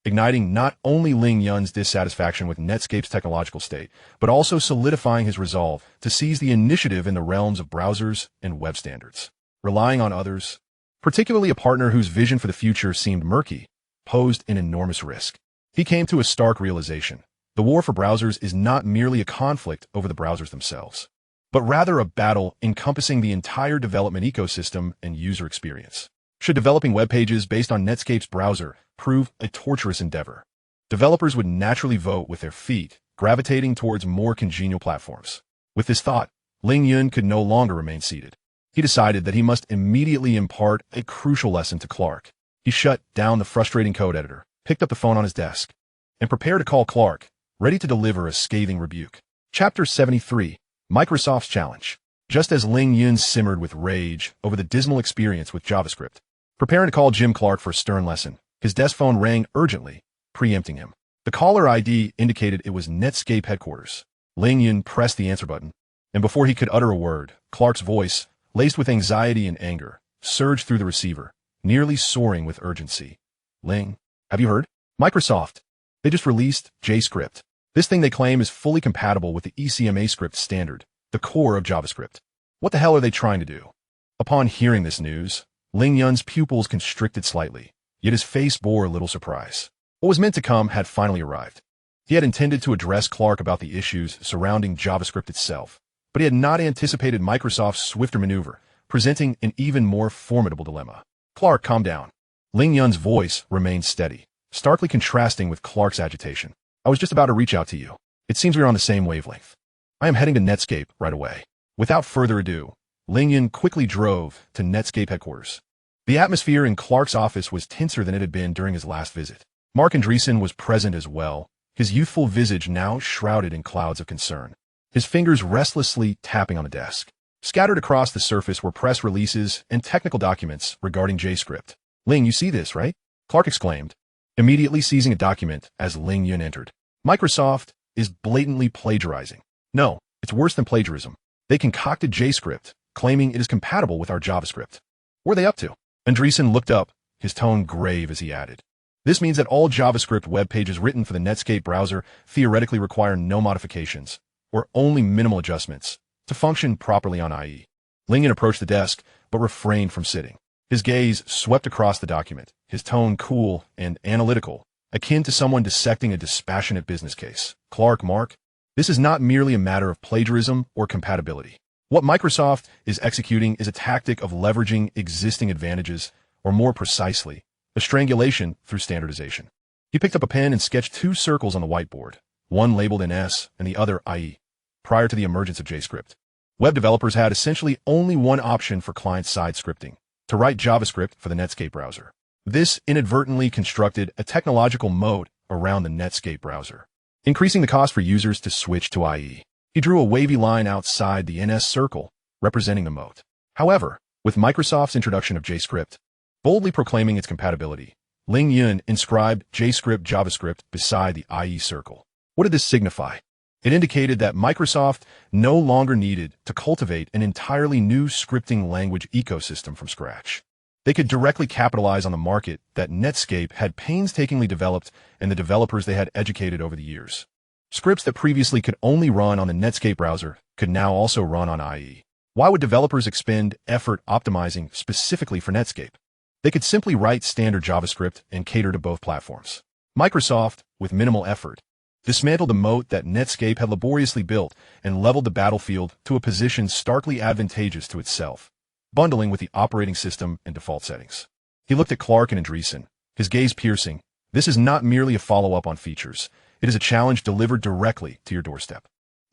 igniting not only Ling Yun's dissatisfaction with Netscape's technological state, but also solidifying his resolve to seize the initiative in the realms of browsers and web standards. Relying on others, particularly a partner whose vision for the future seemed murky, posed an enormous risk. He came to a stark realization. The war for browsers is not merely a conflict over the browsers themselves, but rather a battle encompassing the entire development ecosystem and user experience. Should developing web pages based on Netscape's browser prove a torturous endeavor, developers would naturally vote with their feet, gravitating towards more congenial platforms. With this thought, Ling Yun could no longer remain seated. He decided that he must immediately impart a crucial lesson to Clark. He shut down the frustrating code editor, picked up the phone on his desk, and prepared to call Clark, ready to deliver a scathing rebuke. Chapter 73, Microsoft's Challenge. Just as Ling Yun simmered with rage over the dismal experience with JavaScript, preparing to call Jim Clark for a stern lesson, his desk phone rang urgently, preempting him. The caller ID indicated it was Netscape headquarters. Ling Yun pressed the answer button, and before he could utter a word, Clark's voice, laced with anxiety and anger, surged through the receiver, nearly soaring with urgency. Ling, have you heard? Microsoft. They just released JScript. This thing they claim is fully compatible with the ECMA script standard, the core of JavaScript. What the hell are they trying to do? Upon hearing this news, Ling Yun's pupils constricted slightly, yet his face bore a little surprise. What was meant to come had finally arrived. He had intended to address Clark about the issues surrounding JavaScript itself, but he had not anticipated Microsoft's swifter maneuver, presenting an even more formidable dilemma. Clark, calm down. Ling Yun's voice remained steady, starkly contrasting with Clark's agitation. I was just about to reach out to you. It seems we are on the same wavelength. I am heading to Netscape right away. Without further ado, Ling Yun quickly drove to Netscape headquarters. The atmosphere in Clark's office was tenser than it had been during his last visit. Mark Andreessen was present as well, his youthful visage now shrouded in clouds of concern, his fingers restlessly tapping on the desk. Scattered across the surface were press releases and technical documents regarding JavaScript. Ling, you see this, right? Clark exclaimed, immediately seizing a document as Ling Yun entered. Microsoft is blatantly plagiarizing. No, it's worse than plagiarism. They concocted JavaScript, claiming it is compatible with our JavaScript. What are they up to? Andreessen looked up, his tone grave as he added. This means that all JavaScript web pages written for the Netscape browser theoretically require no modifications, or only minimal adjustments, to function properly on IE. Ling Yun approached the desk, but refrained from sitting. His gaze swept across the document, his tone cool and analytical, akin to someone dissecting a dispassionate business case. Clark, Mark, this is not merely a matter of plagiarism or compatibility. What Microsoft is executing is a tactic of leveraging existing advantages, or more precisely, a strangulation through standardization. He picked up a pen and sketched two circles on the whiteboard, one labeled NS and the other IE, prior to the emergence of JavaScript. Web developers had essentially only one option for client-side scripting, to write JavaScript for the Netscape browser. This inadvertently constructed a technological moat around the Netscape browser, increasing the cost for users to switch to IE. He drew a wavy line outside the NS circle, representing the moat. However, with Microsoft's introduction of JavaScript, boldly proclaiming its compatibility, Ling Yun inscribed JavaScript beside the IE circle. What did this signify? It indicated that Microsoft no longer needed to cultivate an entirely new scripting language ecosystem from scratch. They could directly capitalize on the market that Netscape had painstakingly developed and the developers they had educated over the years. Scripts that previously could only run on the Netscape browser could now also run on IE. Why would developers expend effort optimizing specifically for Netscape? They could simply write standard JavaScript and cater to both platforms. Microsoft, with minimal effort, dismantled the moat that Netscape had laboriously built and leveled the battlefield to a position starkly advantageous to itself, bundling with the operating system and default settings. He looked at Clark and Andreessen, his gaze piercing. This is not merely a follow-up on features. It is a challenge delivered directly to your doorstep.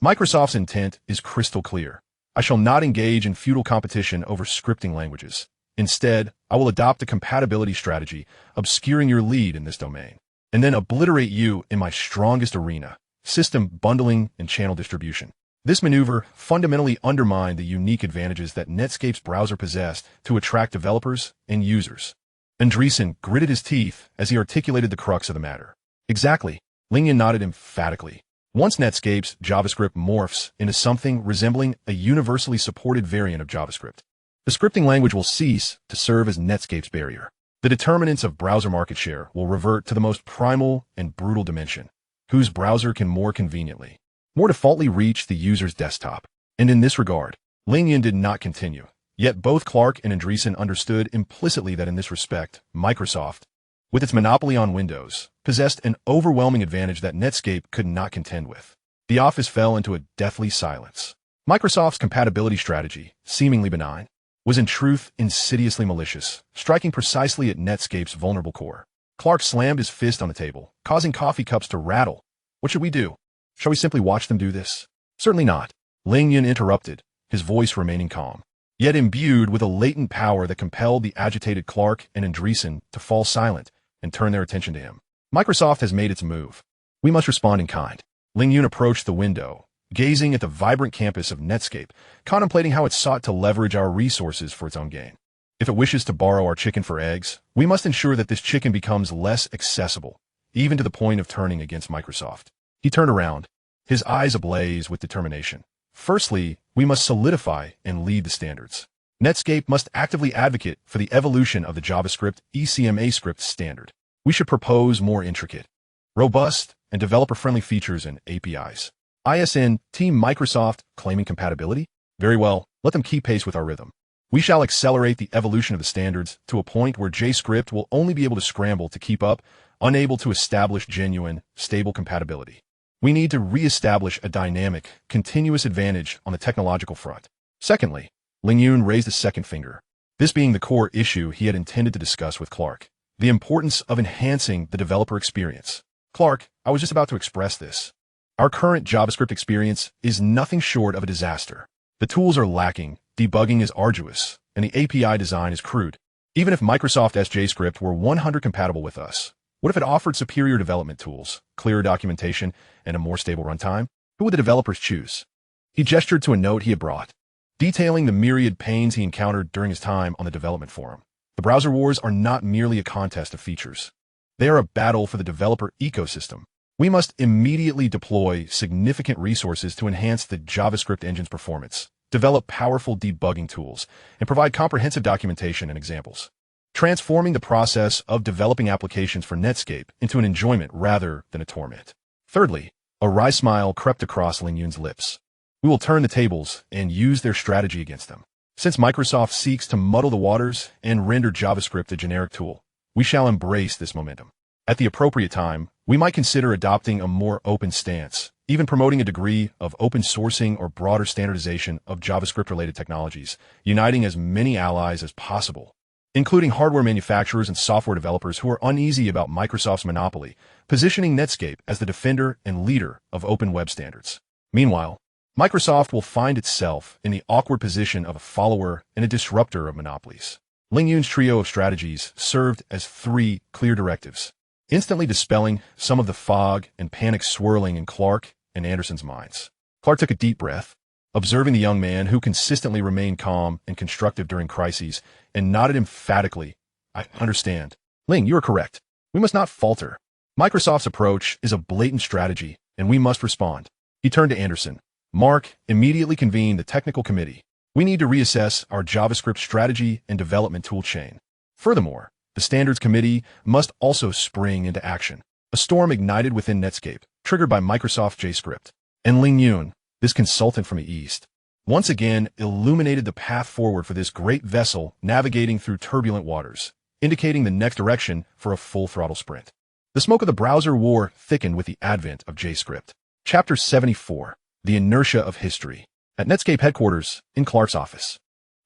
Microsoft's intent is crystal clear. I shall not engage in futile competition over scripting languages. Instead, I will adopt a compatibility strategy, obscuring your lead in this domain, and then obliterate you in my strongest arena, system bundling and channel distribution. This maneuver fundamentally undermined the unique advantages that Netscape's browser possessed to attract developers and users. Andreessen gritted his teeth as he articulated the crux of the matter. Exactly. Ling Yun nodded emphatically. Once Netscape's JavaScript morphs into something resembling a universally supported variant of JavaScript, the scripting language will cease to serve as Netscape's barrier. The determinants of browser market share will revert to the most primal and brutal dimension, whose browser can more conveniently, more defaultly reach the user's desktop. And in this regard, Ling Yun did not continue. Yet both Clark and Andreessen understood implicitly that in this respect, Microsoft, with its monopoly on Windows, possessed an overwhelming advantage that Netscape could not contend with. The office fell into a deathly silence. Microsoft's compatibility strategy, seemingly benign, was in truth insidiously malicious, striking precisely at Netscape's vulnerable core. Clark slammed his fist on the table, causing coffee cups to rattle. What should we do? Shall we simply watch them do this? Certainly not. Ling Yun interrupted, his voice remaining calm, yet imbued with a latent power that compelled the agitated Clark and Andreessen to fall silent and turn their attention to him. Microsoft has made its move. We must respond in kind. Ling Yun approached the window, gazing at the vibrant campus of Netscape, contemplating how it sought to leverage our resources for its own gain. If it wishes to borrow our chicken for eggs, we must ensure that this chicken becomes less accessible, even to the point of turning against Microsoft. He turned around, his eyes ablaze with determination. Firstly, we must solidify and lead the standards. Netscape must actively advocate for the evolution of the JavaScript ECMAScript standard. We should propose more intricate, robust, and developer-friendly features and APIs. ISN, Team Microsoft, claiming compatibility? Very well, let them keep pace with our rhythm. We shall accelerate the evolution of the standards to a point where JavaScript will only be able to scramble to keep up, unable to establish genuine, stable compatibility. We need to re-establish a dynamic, continuous advantage on the technological front. Secondly, Ling Yun raised a second finger, this being the core issue he had intended to discuss with Clark, the importance of enhancing the developer experience. Clark, I was just about to express this. Our current JavaScript experience is nothing short of a disaster. The tools are lacking, debugging is arduous, and the API design is crude. Even if Microsoft JavaScript were 100% compatible with us, what if it offered superior development tools, clearer documentation, and a more stable runtime? Who would the developers choose? He gestured to a note he had brought, detailing the myriad pains he encountered during his time on the development forum. The browser wars are not merely a contest of features. They are a battle for the developer ecosystem. We must immediately deploy significant resources to enhance the JavaScript engine's performance, develop powerful debugging tools, and provide comprehensive documentation and examples, transforming the process of developing applications for Netscape into an enjoyment rather than a torment. Thirdly, a wry smile crept across Ling Yun's lips. We will turn the tables and use their strategy against them. Since Microsoft seeks to muddle the waters and render JavaScript a generic tool, we shall embrace this momentum. At the appropriate time, we might consider adopting a more open stance, even promoting a degree of open sourcing or broader standardization of JavaScript-related technologies, uniting as many allies as possible, including hardware manufacturers and software developers who are uneasy about Microsoft's monopoly, positioning Netscape as the defender and leader of open web standards. Meanwhile, Microsoft will find itself in the awkward position of a follower and a disruptor of monopolies. Ling Yun's trio of strategies served as three clear directives, instantly dispelling some of the fog and panic swirling in Clark and Anderson's minds. Clark took a deep breath, observing the young man who consistently remained calm and constructive during crises, and nodded emphatically. I understand. Ling, you are correct. We must not falter. Microsoft's approach is a blatant strategy, and we must respond. He turned to Anderson. Mark immediately convened the technical committee. We need to reassess our JavaScript strategy and development toolchain. Furthermore, the standards committee must also spring into action. A storm ignited within Netscape, triggered by Microsoft JavaScript. And Ling Yun, this consultant from the East, once again illuminated the path forward for this great vessel navigating through turbulent waters, indicating the next direction for a full-throttle sprint. The smoke of the browser war thickened with the advent of JavaScript. Chapter 74. The Inertia of History. At Netscape headquarters, in Clark's office.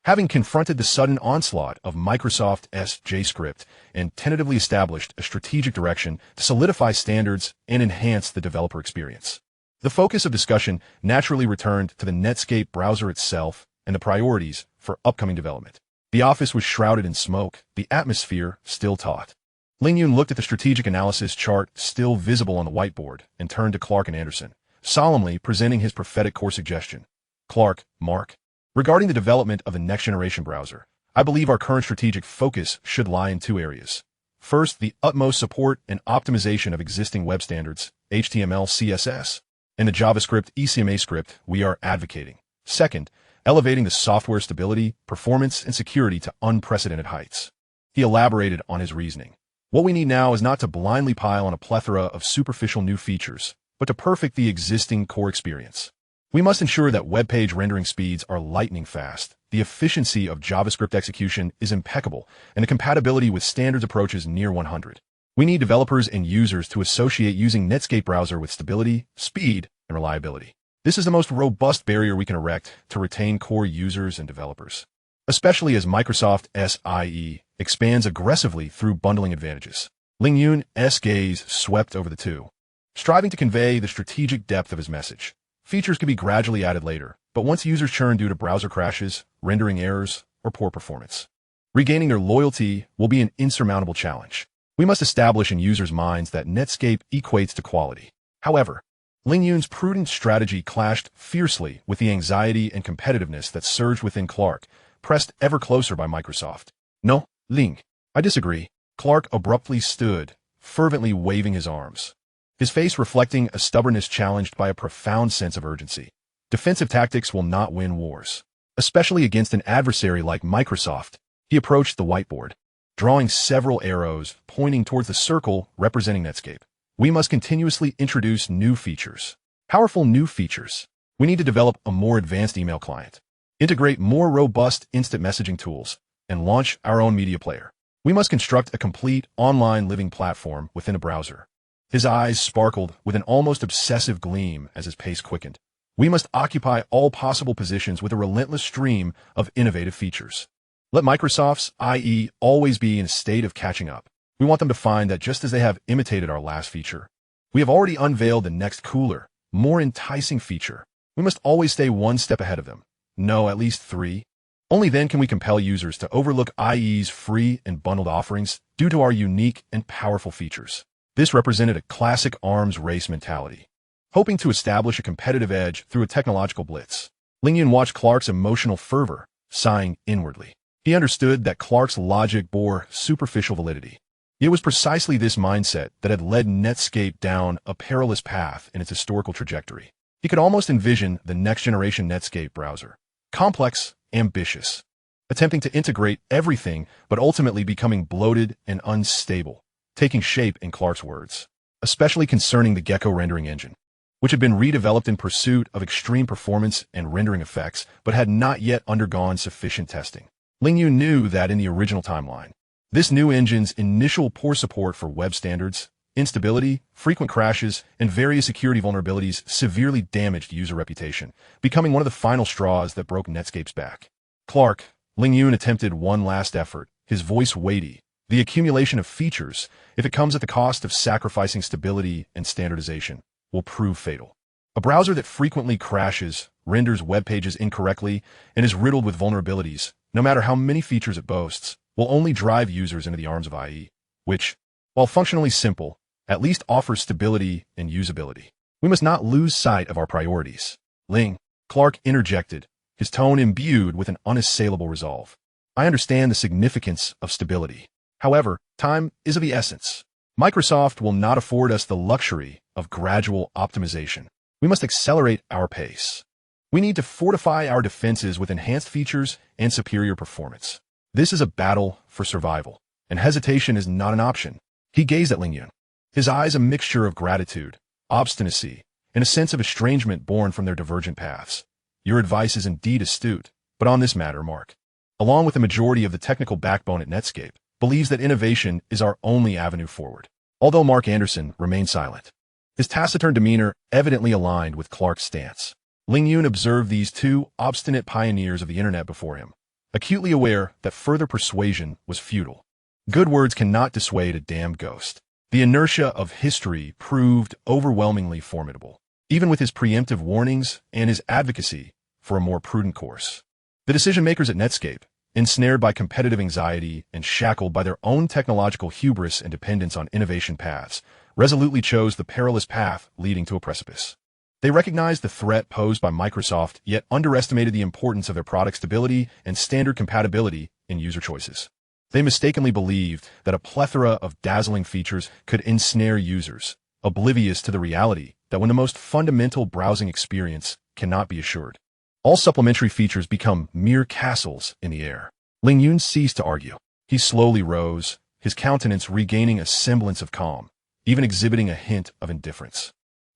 Having confronted the sudden onslaught of Microsoft's JavaScript and tentatively established a strategic direction to solidify standards and enhance the developer experience, the focus of discussion naturally returned to the Netscape browser itself and the priorities for upcoming development. The office was shrouded in smoke, the atmosphere still taut. Ling Yun looked at the strategic analysis chart still visible on the whiteboard and turned to Clark and Anderson, solemnly presenting his prophetic core suggestion. Clark, Mark, regarding the development of the next-generation browser, I believe our current strategic focus should lie in two areas. First, the utmost support and optimization of existing web standards, HTML, CSS, and the JavaScript ECMA script we are advocating. Second, elevating the software stability, performance, and security to unprecedented heights. He elaborated on his reasoning. What we need now is not to blindly pile on a plethora of superficial new features, but to perfect the existing core experience. We must ensure that web page rendering speeds are lightning fast, the efficiency of JavaScript execution is impeccable, and the compatibility with standards approaches near 100. We need developers and users to associate using Netscape browser with stability, speed, and reliability. This is the most robust barrier we can erect to retain core users and developers, especially as Microsoft SIE expands aggressively through bundling advantages. Ling Yun's gaze swept over the two, striving to convey the strategic depth of his message. Features can be gradually added later, but once users churn due to browser crashes, rendering errors, or poor performance, regaining their loyalty will be an insurmountable challenge. We must establish in users' minds that Netscape equates to quality. However, Ling Yun's prudent strategy clashed fiercely with the anxiety and competitiveness that surged within Clark, pressed ever closer by Microsoft. No, Ling, I disagree. Clark abruptly stood, fervently waving his arms, his face reflecting a stubbornness challenged by a profound sense of urgency. Defensive tactics will not win wars, especially against an adversary like Microsoft. He approached the whiteboard, drawing several arrows pointing towards the circle representing Netscape. We must continuously introduce new features, powerful new features. We need to develop a more advanced email client, integrate more robust instant messaging tools, and launch our own media player. We must construct a complete online living platform within a browser. His eyes sparkled with an almost obsessive gleam as his pace quickened. We must occupy all possible positions with a relentless stream of innovative features. Let Microsoft's IE always be in a state of catching up. We want them to find that just as they have imitated our last feature, we have already unveiled the next cooler, more enticing feature. We must always stay one step ahead of them. No, at least 3. Only then can we compel users to overlook IE's free and bundled offerings due to our unique and powerful features. This represented a classic arms race mentality, hoping to establish a competitive edge through a technological blitz. Ling Yun watched Clark's emotional fervor, sighing inwardly. He understood that Clark's logic bore superficial validity. It was precisely this mindset that had led Netscape down a perilous path in its historical trajectory. He could almost envision the next-generation Netscape browser. Complex, ambitious, attempting to integrate everything but ultimately becoming bloated and unstable, taking shape in Clark's words, especially concerning the Gecko rendering engine, which had been redeveloped in pursuit of extreme performance and rendering effects but had not yet undergone sufficient testing. Ling Yun knew that in the original timeline, this new engine's initial poor support for web standards, instability, frequent crashes, and various security vulnerabilities severely damaged user reputation, becoming one of the final straws that broke Netscape's back. Clark, Ling Yun attempted one last effort, his voice weighty. The accumulation of features, if it comes at the cost of sacrificing stability and standardization, will prove fatal. A browser that frequently crashes, renders web pages incorrectly, and is riddled with vulnerabilities, no matter how many features it boasts, will only drive users into the arms of IE, which, while functionally simple, at least offers stability and usability. We must not lose sight of our priorities. Ling, Clark interjected, his tone imbued with an unassailable resolve. I understand the significance of stability. However, time is of the essence. Microsoft will not afford us the luxury of gradual optimization. We must accelerate our pace. We need to fortify our defenses with enhanced features and superior performance. This is a battle for survival, and hesitation is not an option. He gazed at Ling Yun, his eyes a mixture of gratitude, obstinacy, and a sense of estrangement born from their divergent paths. Your advice is indeed astute, but on this matter, Mark, along with the majority of the technical backbone at Netscape, believes that innovation is our only avenue forward. Although Mark Anderson remained silent, his taciturn demeanor evidently aligned with Clark's stance. Ling Yun observed these two obstinate pioneers of the internet before him, acutely aware that further persuasion was futile. Good words cannot dissuade a damned ghost. The inertia of history proved overwhelmingly formidable, even with his preemptive warnings and his advocacy for a more prudent course. The decision-makers at Netscape, ensnared by competitive anxiety and shackled by their own technological hubris and dependence on innovation paths, resolutely chose the perilous path leading to a precipice. They recognized the threat posed by Microsoft, yet underestimated the importance of their product stability and standard compatibility in user choices. They mistakenly believed that a plethora of dazzling features could ensnare users, oblivious to the reality that when the most fundamental browsing experience cannot be assured, all supplementary features become mere castles in the air. Ling Yun ceased to argue. He slowly rose, his countenance regaining a semblance of calm, even exhibiting a hint of indifference.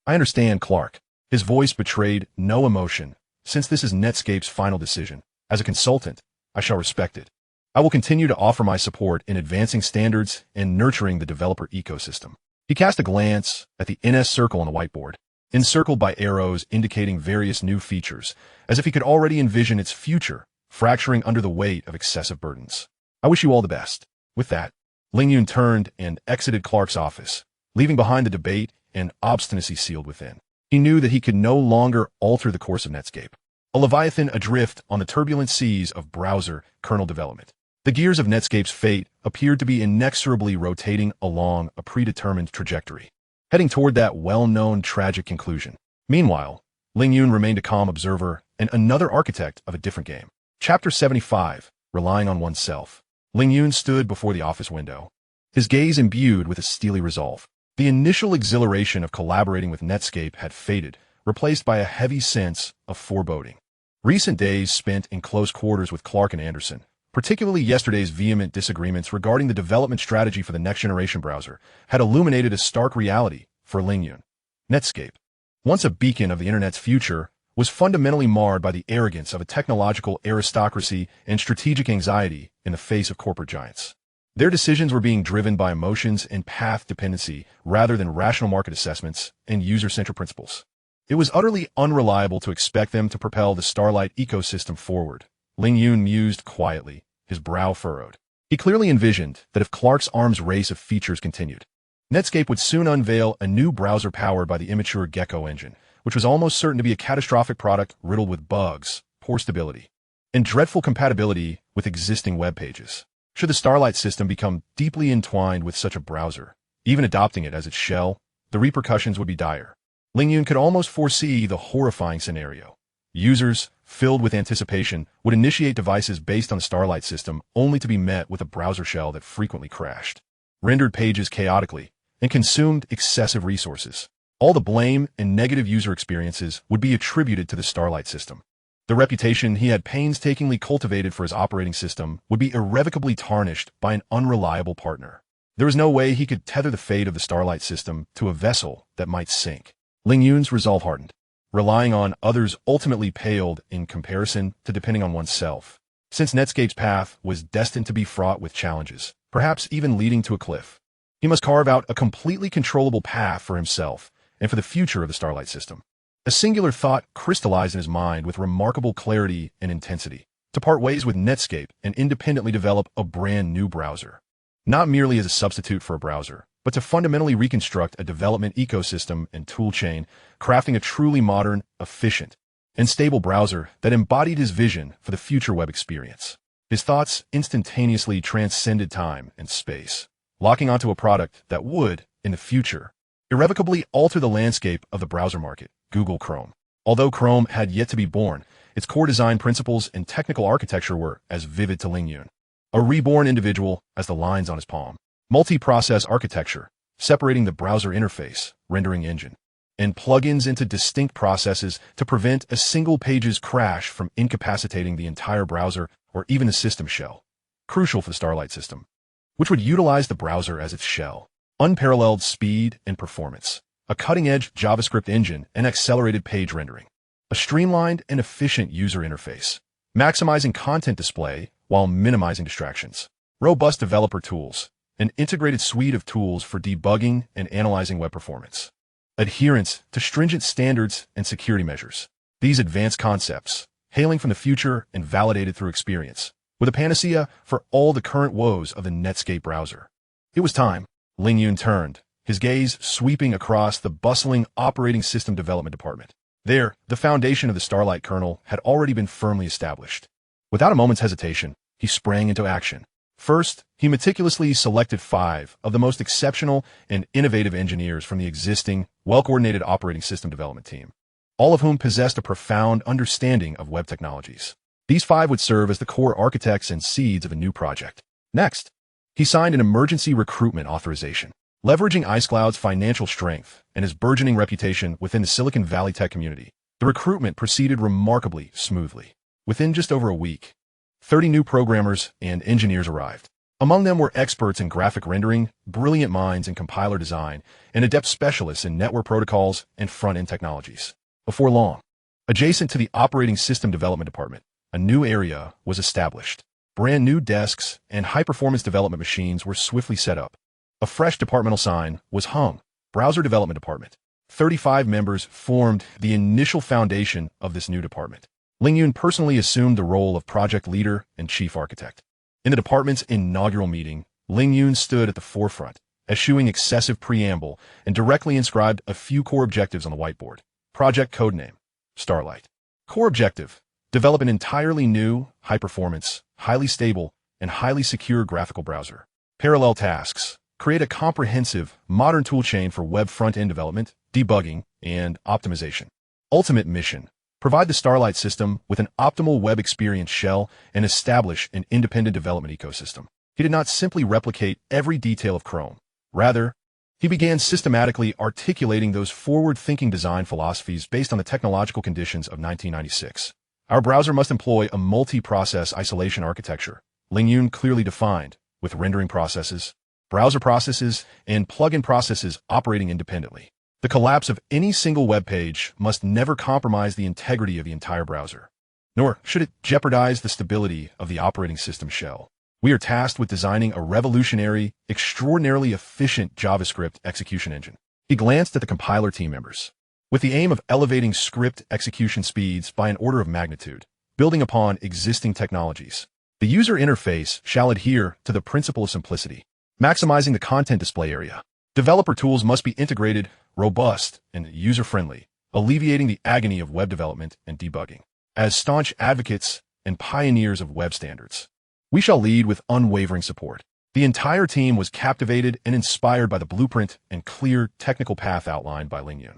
I understand, Clark. His voice betrayed no emotion. Since this is Netscape's final decision, as a consultant, I shall respect it. I will continue to offer my support in advancing standards and nurturing the developer ecosystem. He cast a glance at the NS circle on the whiteboard, encircled by arrows indicating various new features, as if he could already envision its future, fracturing under the weight of excessive burdens. I wish you all the best. With that, Ling Yun turned and exited Clark's office, leaving behind the debate and obstinacy sealed within. He knew that he could no longer alter the course of Netscape, a leviathan adrift on the turbulent seas of browser kernel development. The gears of Netscape's fate appeared to be inexorably rotating along a predetermined trajectory, heading toward that well-known tragic conclusion. Meanwhile, Ling Yun remained a calm observer and another architect of a different game. Chapter 75, Relying on Oneself. Ling Yun stood before the office window, his gaze imbued with a steely resolve. The initial exhilaration of collaborating with Netscape had faded, replaced by a heavy sense of foreboding. Recent days spent in close quarters with Clark and Anderson, particularly yesterday's vehement disagreements regarding the development strategy for the next-generation browser, had illuminated a stark reality for Ling Yun. Netscape, once a beacon of the internet's future, was fundamentally marred by the arrogance of a technological aristocracy and strategic anxiety in the face of corporate giants. Their decisions were being driven by emotions and path dependency rather than rational market assessments and user-centric principles. It was utterly unreliable to expect them to propel the Starlight ecosystem forward. Ling Yun mused quietly, his brow furrowed. He clearly envisioned that if Clark's arms race of features continued, Netscape would soon unveil a new browser powered by the immature Gecko engine, which was almost certain to be a catastrophic product riddled with bugs, poor stability, and dreadful compatibility with existing web pages. Should the Starlight system become deeply entwined with such a browser, even adopting it as its shell, the repercussions would be dire. Ling Yun could almost foresee the horrifying scenario. Users, filled with anticipation, would initiate devices based on the Starlight system only to be met with a browser shell that frequently crashed, rendered pages chaotically, and consumed excessive resources. All the blame and negative user experiences would be attributed to the Starlight system. The reputation he had painstakingly cultivated for his operating system would be irrevocably tarnished by an unreliable partner. There was no way he could tether the fate of the Starlight system to a vessel that might sink. Ling Yun's resolve hardened. Relying on others ultimately paled in comparison to depending on oneself. Since Netscape's path was destined to be fraught with challenges, perhaps even leading to a cliff, he must carve out a completely controllable path for himself and for the future of the Starlight system. A singular thought crystallized in his mind with remarkable clarity and intensity: to part ways with Netscape and independently develop a brand new browser. Not merely as a substitute for a browser, but to fundamentally reconstruct a development ecosystem and toolchain, crafting a truly modern, efficient, and stable browser that embodied his vision for the future web experience. His thoughts instantaneously transcended time and space, locking onto a product that would, in the future, irrevocably alter the landscape of the browser market: Google Chrome. Although Chrome had yet to be born, its core design principles and technical architecture were as vivid to Ling Yun, a reborn individual, as the lines on his palm. Multi-process architecture, separating the browser interface, rendering engine, and plugins into distinct processes to prevent a single page's crash from incapacitating the entire browser or even the system shell. Crucial for the Starlight system, which would utilize the browser as its shell. Unparalleled speed and performance, a cutting-edge JavaScript engine and accelerated page rendering, a streamlined and efficient user interface, maximizing content display while minimizing distractions, robust developer tools, an integrated suite of tools for debugging and analyzing web performance, adherence to stringent standards and security measures. These advanced concepts, hailing from the future and validated through experience, were the panacea for all the current woes of the Netscape browser. It was time. Ling Yun turned, his gaze sweeping across the bustling operating system development department. There, the foundation of the Starlight kernel had already been firmly established. Without a moment's hesitation, he sprang into action. First, he meticulously selected 5 of the most exceptional and innovative engineers from the existing, well-coordinated operating system development team, all of whom possessed a profound understanding of web technologies. These 5 would serve as the core architects and seeds of a new project. Next, he signed an emergency recruitment authorization. Leveraging iCloud's financial strength and his burgeoning reputation within the Silicon Valley tech community, the recruitment proceeded remarkably smoothly. Within just over a week, 30 new programmers and engineers arrived. Among them were experts in graphic rendering, brilliant minds in compiler design, and adept specialists in network protocols and front-end technologies. Before long, adjacent to the operating system development department, a new area was established. Brand new desks and high-performance development machines were swiftly set up. A fresh departmental sign was hung: Browser Development Department. 35 members formed the initial foundation of this new department. Ling Yun personally assumed the role of project leader and chief architect. In the department's inaugural meeting, Ling Yun stood at the forefront, eschewing excessive preamble and directly inscribed a few core objectives on the whiteboard. Project codename: Starlight. Core objective: develop an entirely new, high-performance, highly stable, and highly secure graphical browser. Parallel tasks: create a comprehensive, modern toolchain for web front-end development, debugging, and optimization. Ultimate mission: provide the Starlight system with an optimal web experience shell and establish an independent development ecosystem. He did not simply replicate every detail of Chrome. Rather, he began systematically articulating those forward-thinking design philosophies based on the technological conditions of 1996. Our browser must employ a multi-process isolation architecture, Ling Yun clearly defined, with rendering processes, browser processes, and plugin processes operating independently. The collapse of any single web page must never compromise the integrity of the entire browser, nor should it jeopardize the stability of the operating system shell. We are tasked with designing a revolutionary, extraordinarily efficient JavaScript execution engine. He glanced at the compiler team members. With the aim of elevating script execution speeds by an order of magnitude, building upon existing technologies, the user interface shall adhere to the principle of simplicity, maximizing the content display area. Developer tools must be integrated, robust, and user-friendly, alleviating the agony of web development and debugging. As staunch advocates and pioneers of web standards, we shall lead with unwavering support. The entire team was captivated and inspired by the blueprint and clear technical path outlined by Ling Yun.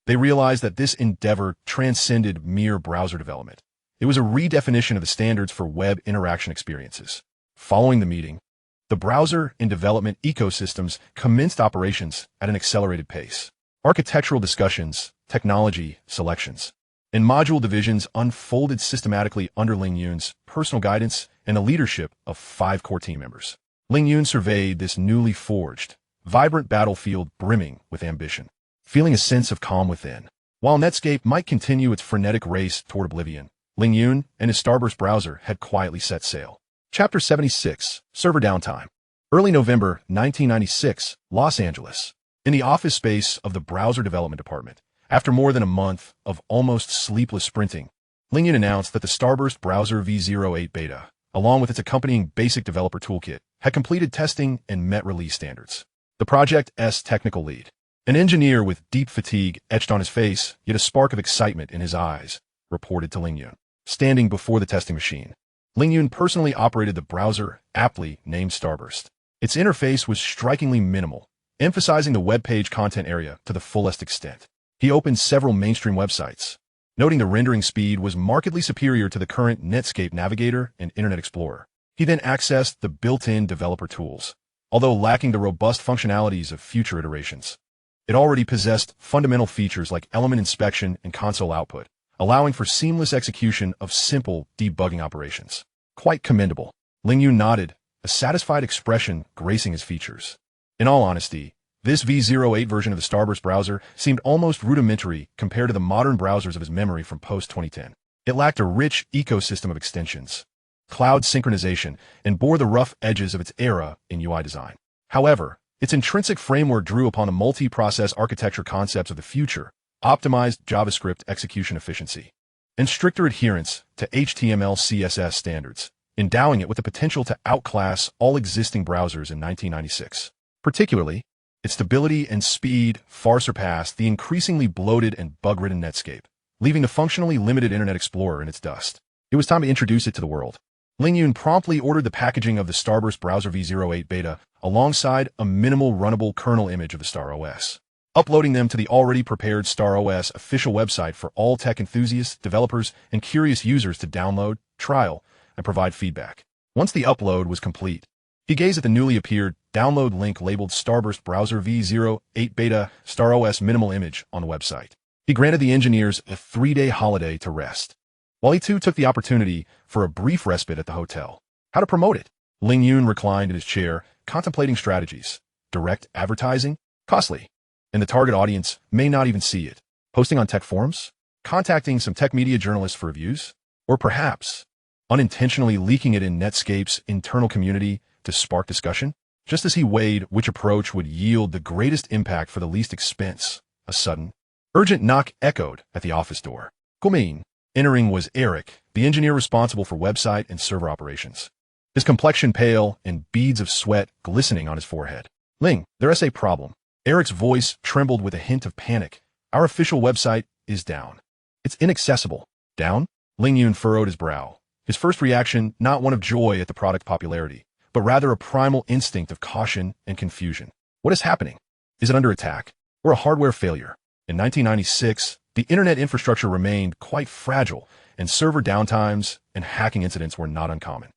They realized that this endeavor transcended mere browser development. It was a redefinition of the standards for web interaction experiences. Following the meeting, the browser and development ecosystems commenced operations at an accelerated pace. Architectural discussions, technology selections, and module divisions unfolded systematically under Ling Yun's personal guidance and the leadership of 5 core team members. Ling Yun surveyed this newly forged, vibrant battlefield brimming with ambition, feeling a sense of calm within. While Netscape might continue its frenetic race toward oblivion, Ling Yun and his Starburst browser had quietly set sail. Chapter 76, Server Downtime. Early November 1996, Los Angeles. In the office space of the Browser Development Department, after more than a month of almost sleepless sprinting, Ling Yun announced that the Starburst Browser v08 beta, along with its accompanying basic developer toolkit, had completed testing and met release standards. The project's technical lead, an engineer with deep fatigue etched on his face, yet a spark of excitement in his eyes, reported to Ling Yun. Standing before the testing machine, Ling Yun personally operated the browser, aptly named Starburst. Its interface was strikingly minimal, emphasizing the web page content area to the fullest extent. He opened several mainstream websites, noting the rendering speed was markedly superior to the current Netscape Navigator and Internet Explorer. He then accessed the built-in developer tools, although lacking the robust functionalities of future iterations. It already possessed fundamental features like element inspection and console output, allowing for seamless execution of simple debugging operations. Quite commendable. Ling Yun nodded, a satisfied expression gracing his features. In all honesty, this v08 version of the Starburst browser seemed almost rudimentary compared to the modern browsers of his memory from post-2010. It lacked a rich ecosystem of extensions, cloud synchronization, and bore the rough edges of its era in UI design. However, its intrinsic framework drew upon the multi-process architecture concepts of the future, optimized JavaScript execution efficiency, and stricter adherence to HTML CSS standards, endowing it with the potential to outclass all existing browsers in 1996. Particularly, its stability and speed far surpassed the increasingly bloated and bug-ridden Netscape, leaving the functionally limited Internet Explorer in its dust. It was time to introduce it to the world. Ling Yun promptly ordered the packaging of the Starburst Browser v08 beta alongside a minimal runnable kernel image of the StarOS, uploading them to the already prepared StarOS official website for all tech enthusiasts, developers, and curious users to download, trial, and provide feedback. Once the upload was complete, he gazed at the newly appeared download link labeled Starburst Browser v08 Beta StarOS minimal image on the website. He granted the engineers a 3-day holiday to rest, while he too took the opportunity for a brief respite at the hotel. How to promote it? Ling Yun reclined in his chair, contemplating strategies. Direct advertising? Costly. And the target audience may not even see it. Posting on tech forums? Contacting some tech media journalists for reviews? Or perhaps unintentionally leaking it in Netscape's internal community to spark discussion? Just as he weighed which approach would yield the greatest impact for the least expense, a sudden, urgent knock echoed at the office door. Come in. Entering was Eric, the engineer responsible for website and server operations, his complexion pale and beads of sweat glistening on his forehead. Ling, there's a problem. Eric's voice trembled with a hint of panic. Our official website is down. It's inaccessible. Down? Ling Yun furrowed his brow, his first reaction not one of joy at the product's popularity, but rather a primal instinct of caution and confusion. What is happening? Is it under attack? Or a hardware failure? In 1996, the internet infrastructure remained quite fragile, and server downtimes and hacking incidents were not uncommon.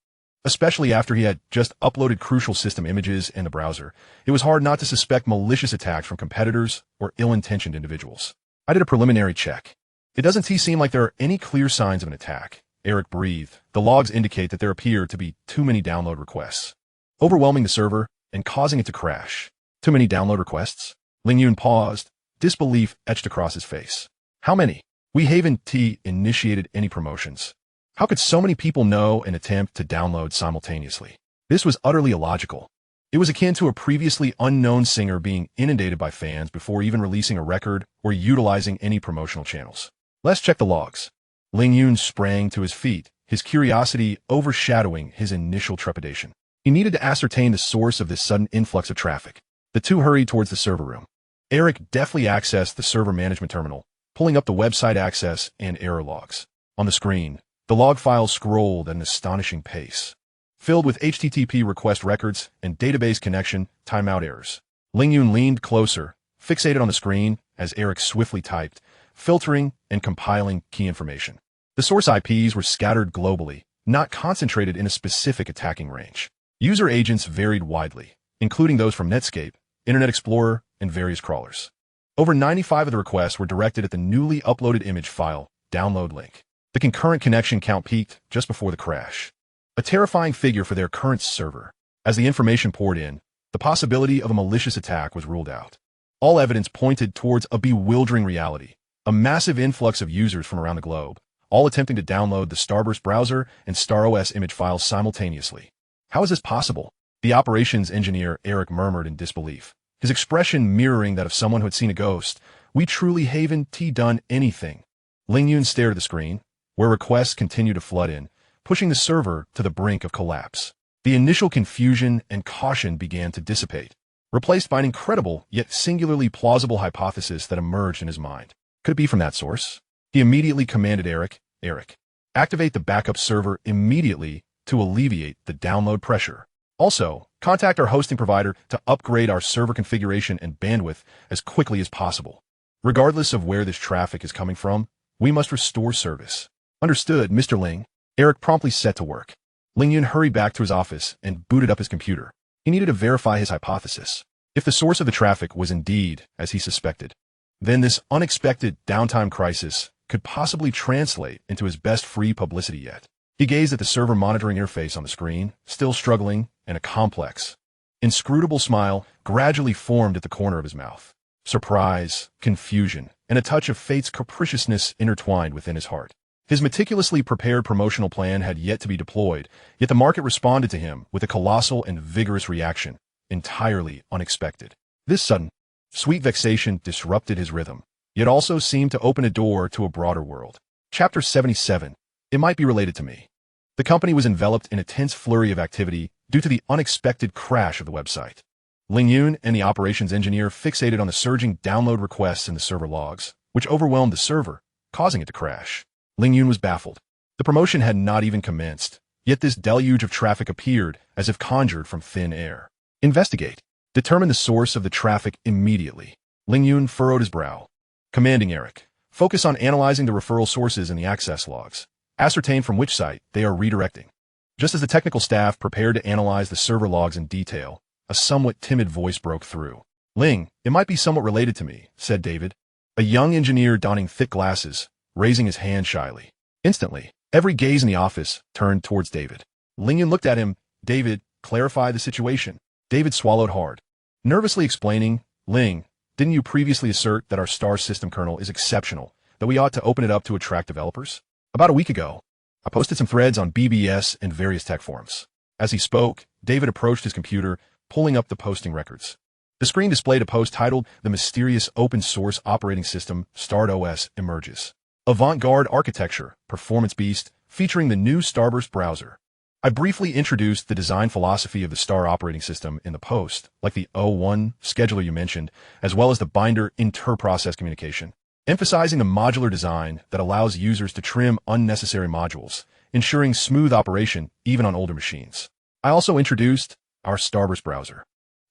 Especially after he had just uploaded crucial system images in the browser, it was hard not to suspect malicious attacks from competitors or ill-intentioned individuals. I did a preliminary check. It doesn't seem like there are any clear signs of an attack. Eric breathed. The logs indicate that there appear to be too many download requests, overwhelming the server and causing it to crash. Too many download requests? Ling Yun paused, disbelief etched across his face. How many? We haven't initiated any promotions. How could so many people know and attempt to download simultaneously? This was utterly illogical. It was akin to a previously unknown singer being inundated by fans before even releasing a record or utilizing any promotional channels. Let's check the logs. Ling Yun sprang to his feet, his curiosity overshadowing his initial trepidation. He needed to ascertain the source of this sudden influx of traffic. The two hurried towards the server room. Eric deftly accessed the server management terminal, pulling up the website access and error logs. On the screen, the log file scrolled at an astonishing pace, filled with HTTP request records and database connection timeout errors. Ling Yun leaned closer, fixated on the screen as Eric swiftly typed, filtering and compiling key information. The source IPs were scattered globally, not concentrated in a specific attacking range. User agents varied widely, including those from Netscape, Internet Explorer, and various crawlers. Over 95 of the requests were directed at the newly uploaded image file download link. The concurrent connection count peaked just before the crash, a terrifying figure for their current server. As the information poured in, the possibility of a malicious attack was ruled out. All evidence pointed towards a bewildering reality, a massive influx of users from around the globe, all attempting to download the Starburst browser and StarOS image files simultaneously. How is this possible? The operations engineer Eric murmured in disbelief, his expression mirroring that of someone who had seen a ghost. We truly haven't done anything. Ling Yun stared at the screen, where requests continued to flood in, pushing the server to the brink of collapse. The initial confusion and caution began to dissipate, replaced by an incredible yet singularly plausible hypothesis that emerged in his mind. Could it be from that source? He immediately commanded Eric, activate the backup server immediately to alleviate the download pressure. Also, contact our hosting provider to upgrade our server configuration and bandwidth as quickly as possible. Regardless of where this traffic is coming from, we must restore service. Understood, Mr. Ling. Eric promptly set to work. Ling Yun hurried back to his office and booted up his computer. He needed to verify his hypothesis. If the source of the traffic was indeed as he suspected, then this unexpected downtime crisis could possibly translate into his best free publicity yet. He gazed at the server monitoring interface on the screen, still struggling, and a complex, inscrutable smile gradually formed at the corner of his mouth. Surprise, confusion, and a touch of fate's capriciousness intertwined within his heart. His meticulously prepared promotional plan had yet to be deployed, yet the market responded to him with a colossal and vigorous reaction, entirely unexpected. This sudden, sweet vexation disrupted his rhythm, yet also seemed to open a door to a broader world. Chapter 77. It might be related to me. The company was enveloped in a tense flurry of activity due to the unexpected crash of the website. Ling Yun and the operations engineer fixated on the surging download requests in the server logs, which overwhelmed the server, causing it to crash. Ling Yun was baffled. The promotion had not even commenced, yet this deluge of traffic appeared as if conjured from thin air. Investigate. Determine the source of the traffic immediately. Ling Yun furrowed his brow, commanding Eric, focus on analyzing the referral sources in the access logs. Ascertain from which site they are redirecting. Just as the technical staff prepared to analyze the server logs in detail, a somewhat timid voice broke through. Ling, it might be somewhat related to me, said David, a young engineer donning thick glasses, raising his hand shyly. Instantly, every gaze in the office turned towards David. Ling Yun looked at him. David, clarify the situation. David swallowed hard, nervously explaining, Ling, didn't you previously assert that our star system kernel is exceptional, that we ought to open it up to attract developers? About a week ago, I posted some threads on BBS and various tech forums. As he spoke, David approached his computer, pulling up the posting records. The screen displayed a post titled, The Mysterious Open Source Operating System StarOS Emerges. Avant-garde architecture, performance beast, featuring the new Starburst browser. I briefly introduced the design philosophy of the Star operating system in the post, like the O1 scheduler you mentioned, as well as the binder inter-process communication, emphasizing the modular design that allows users to trim unnecessary modules, ensuring smooth operation even on older machines. I also introduced our Starburst browser,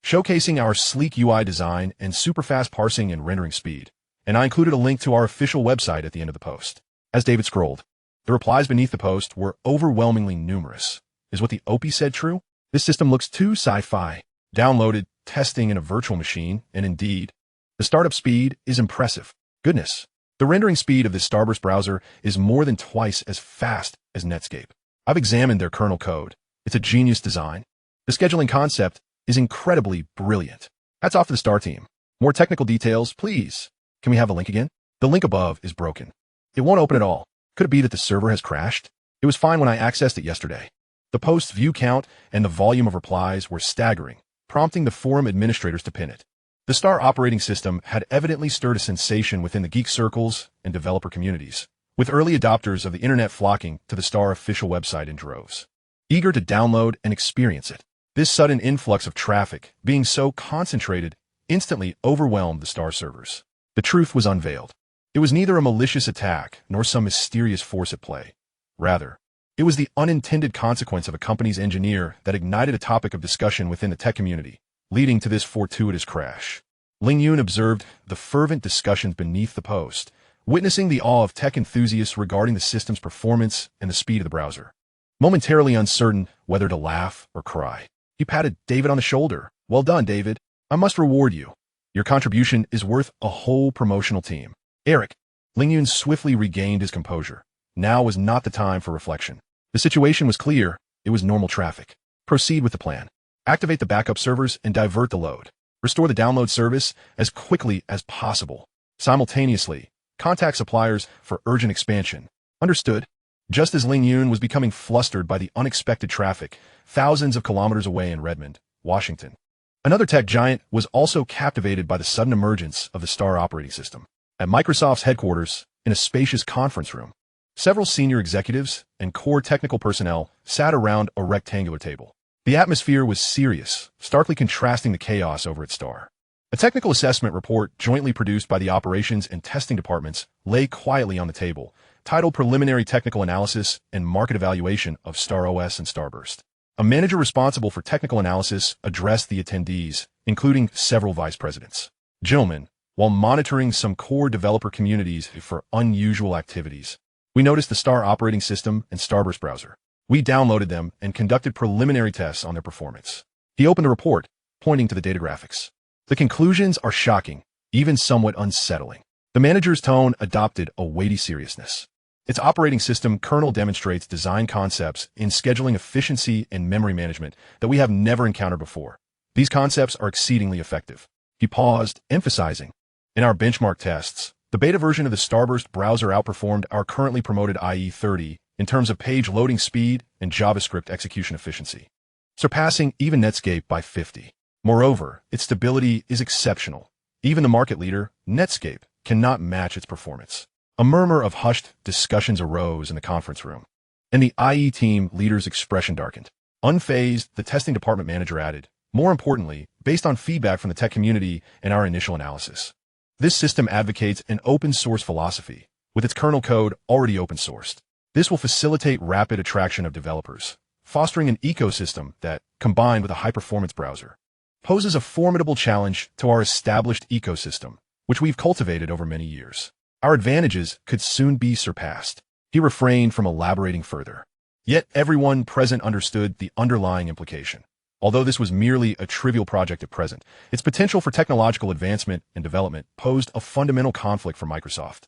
showcasing our sleek UI design and super-fast parsing and rendering speed, and I included a link to our official website at the end of the post. As David scrolled, the replies beneath the post were overwhelmingly numerous. Is what the OP said true? This system looks too sci-fi. Downloaded, testing in a virtual machine, and indeed, the startup speed is impressive. Goodness, the rendering speed of this Starburst browser is more than twice as fast as Netscape. I've examined their kernel code. It's a genius design. The scheduling concept is incredibly brilliant. Hats off to the Star team. More technical details, please. Can we have the link again? The link above is broken. It won't open at all. Could it be that the server has crashed? It was fine when I accessed it yesterday. The post's view count and the volume of replies were staggering, prompting the forum administrators to pin it. The Star operating system had evidently stirred a sensation within the geek circles and developer communities, with early adopters of the internet flocking to the Star official website in droves, eager to download and experience it. This sudden influx of traffic, being so concentrated, instantly overwhelmed the Star servers. The truth was unveiled. It was neither a malicious attack nor some mysterious force at play. Rather, it was the unintended consequence of a company's engineer that ignited a topic of discussion within the tech community, leading to this fortuitous crash. Ling Yun observed the fervent discussions beneath the post, witnessing the awe of tech enthusiasts regarding the system's performance and the speed of the browser. Momentarily uncertain whether to laugh or cry, he patted David on the shoulder. "Well done, David. I must reward you. Your contribution is worth a whole promotional team." Eric. Ling Yun swiftly regained his composure. Now was not the time for reflection. The situation was clear. It was normal traffic. Proceed with the plan. Activate the backup servers and divert the load. Restore the download service as quickly as possible. Simultaneously, contact suppliers for urgent expansion. Understood? Just as Ling Yun was becoming flustered by the unexpected traffic, thousands of kilometers away in Redmond, Washington, another tech giant was also captivated by the sudden emergence of the Star operating system. At Microsoft's headquarters, in a spacious conference room, several senior executives and core technical personnel sat around a rectangular table. The atmosphere was serious, starkly contrasting the chaos over at Star. A technical assessment report jointly produced by the operations and testing departments lay quietly on the table, titled Preliminary Technical Analysis and Market Evaluation of Star OS and Starburst. A manager responsible for technical analysis addressed the attendees, including several vice presidents. "Gentlemen, while monitoring some core developer communities for unusual activities, we noticed the Star operating system and Starburst browser. We downloaded them and conducted preliminary tests on their performance." He opened the report, pointing to the data graphics. "The conclusions are shocking, even somewhat unsettling." The manager's tone adopted a weighty seriousness. Its operating system kernel demonstrates design concepts in scheduling efficiency and memory management that we have never encountered before. These concepts are exceedingly effective. He paused, emphasizing, "In our benchmark tests, the beta version of the Starburst browser outperformed our currently promoted IE30 in terms of page loading speed and JavaScript execution efficiency, surpassing even Netscape by 50. Moreover, its stability is exceptional. Even the market leader, Netscape, cannot match its performance." A murmur of hushed discussions arose in the conference room, and the IE team leader's expression darkened. Unfazed, the testing department manager added, "More importantly, based on feedback from the tech community and our initial analysis, this system advocates an open-source philosophy, with its kernel code already open-sourced. This will facilitate rapid attraction of developers, fostering an ecosystem that, combined with a high-performance browser, poses a formidable challenge to our established ecosystem, which we've cultivated over many years. Our advantages could soon be surpassed." He refrained from elaborating further. Yet everyone present understood the underlying implication. Although this was merely a trivial project at present, its potential for technological advancement and development posed a fundamental conflict for Microsoft,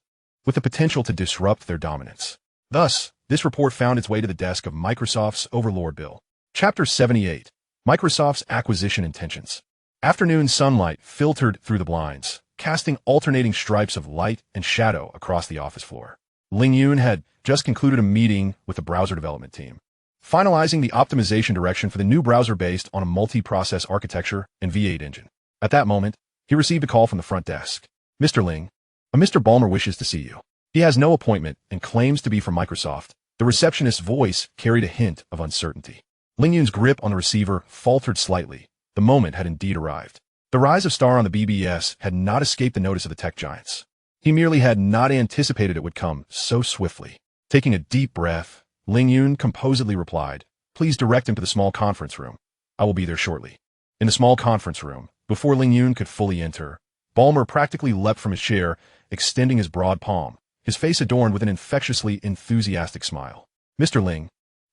with the potential to disrupt their dominance. Thus, this report found its way to the desk of Microsoft's overlord Bill. Chapter 78. Microsoft's Acquisition Intentions. Afternoon sunlight filtered through the blinds, casting alternating stripes of light and shadow across the office floor. Ling Yun had just concluded a meeting with the browser development team, finalizing the optimization direction for the new browser based on a multi-process architecture and V8 engine. At that moment, he received a call from the front desk. "Mr. Ling, a Mr. Ballmer wishes to see you. He has no appointment and claims to be from Microsoft." The receptionist's voice carried a hint of uncertainty. Ling Yun's grip on the receiver faltered slightly. The moment had indeed arrived. The rise of Star on the BBS had not escaped the notice of the tech giants. He merely had not anticipated it would come so swiftly. Taking a deep breath, Ling Yun composedly replied, "Please direct him to the small conference room. I will be there shortly." In the small conference room, before Ling Yun could fully enter, Ballmer practically leapt from his chair, extending his broad palm, his face adorned with an infectiously enthusiastic smile. "Mr. Ling,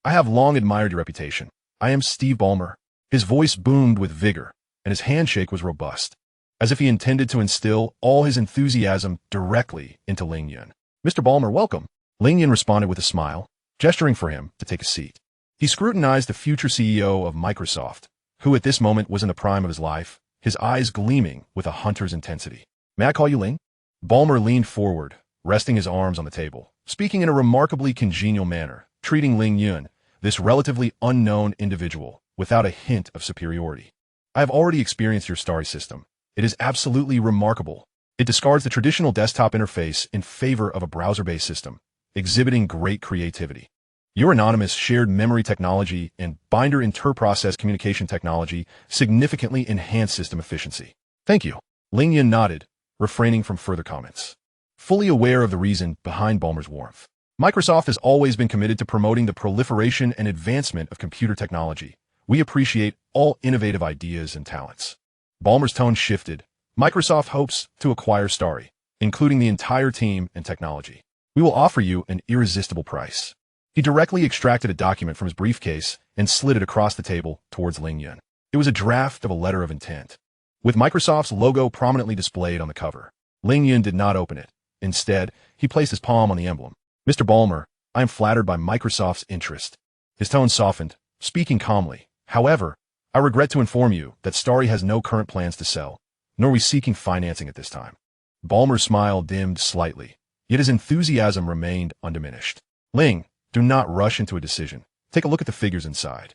I have long admired your reputation. I am Steve Ballmer." His voice boomed with vigor, and his handshake was robust, as if he intended to instill all his enthusiasm directly into Ling Yun. "Mr. Ballmer, welcome." Ling Yun responded with a smile, gesturing for him to take a seat. He scrutinized the future CEO of Microsoft, who at this moment was in the prime of his life, his eyes gleaming with a hunter's intensity. "May I call you Ling?" Ballmer leaned forward, resting his arms on the table, speaking in a remarkably congenial manner, treating Ling Yun, this relatively unknown individual, without a hint of superiority. I have already experienced your Starry system. It is absolutely remarkable. It discards the traditional desktop interface in favor of a browser-based system, exhibiting great creativity. Your anonymous shared memory technology and binder inter-process communication technology significantly enhance system efficiency. Thank you. Ling Yun nodded, refraining from further comments. Fully aware of the reason behind Ballmer's warmth, Microsoft has always been committed to promoting the proliferation and advancement of computer technology. We appreciate all innovative ideas and talents. Ballmer's tone shifted. Microsoft hopes to acquire Starry, including the entire team and technology. We will offer you an irresistible price. He directly extracted a document from his briefcase and slid it across the table towards Ling Yun. It was a draft of a letter of intent, with Microsoft's logo prominently displayed on the cover. Ling Yun did not open it. Instead, he placed his palm on the emblem. Mr. Ballmer, I am flattered by Microsoft's interest. His tone softened, speaking calmly. However, I regret to inform you that Starry has no current plans to sell, nor are we seeking financing at this time. Ballmer's smile dimmed slightly, yet his enthusiasm remained undiminished. Ling, do not rush into a decision. Take a look at the figures inside.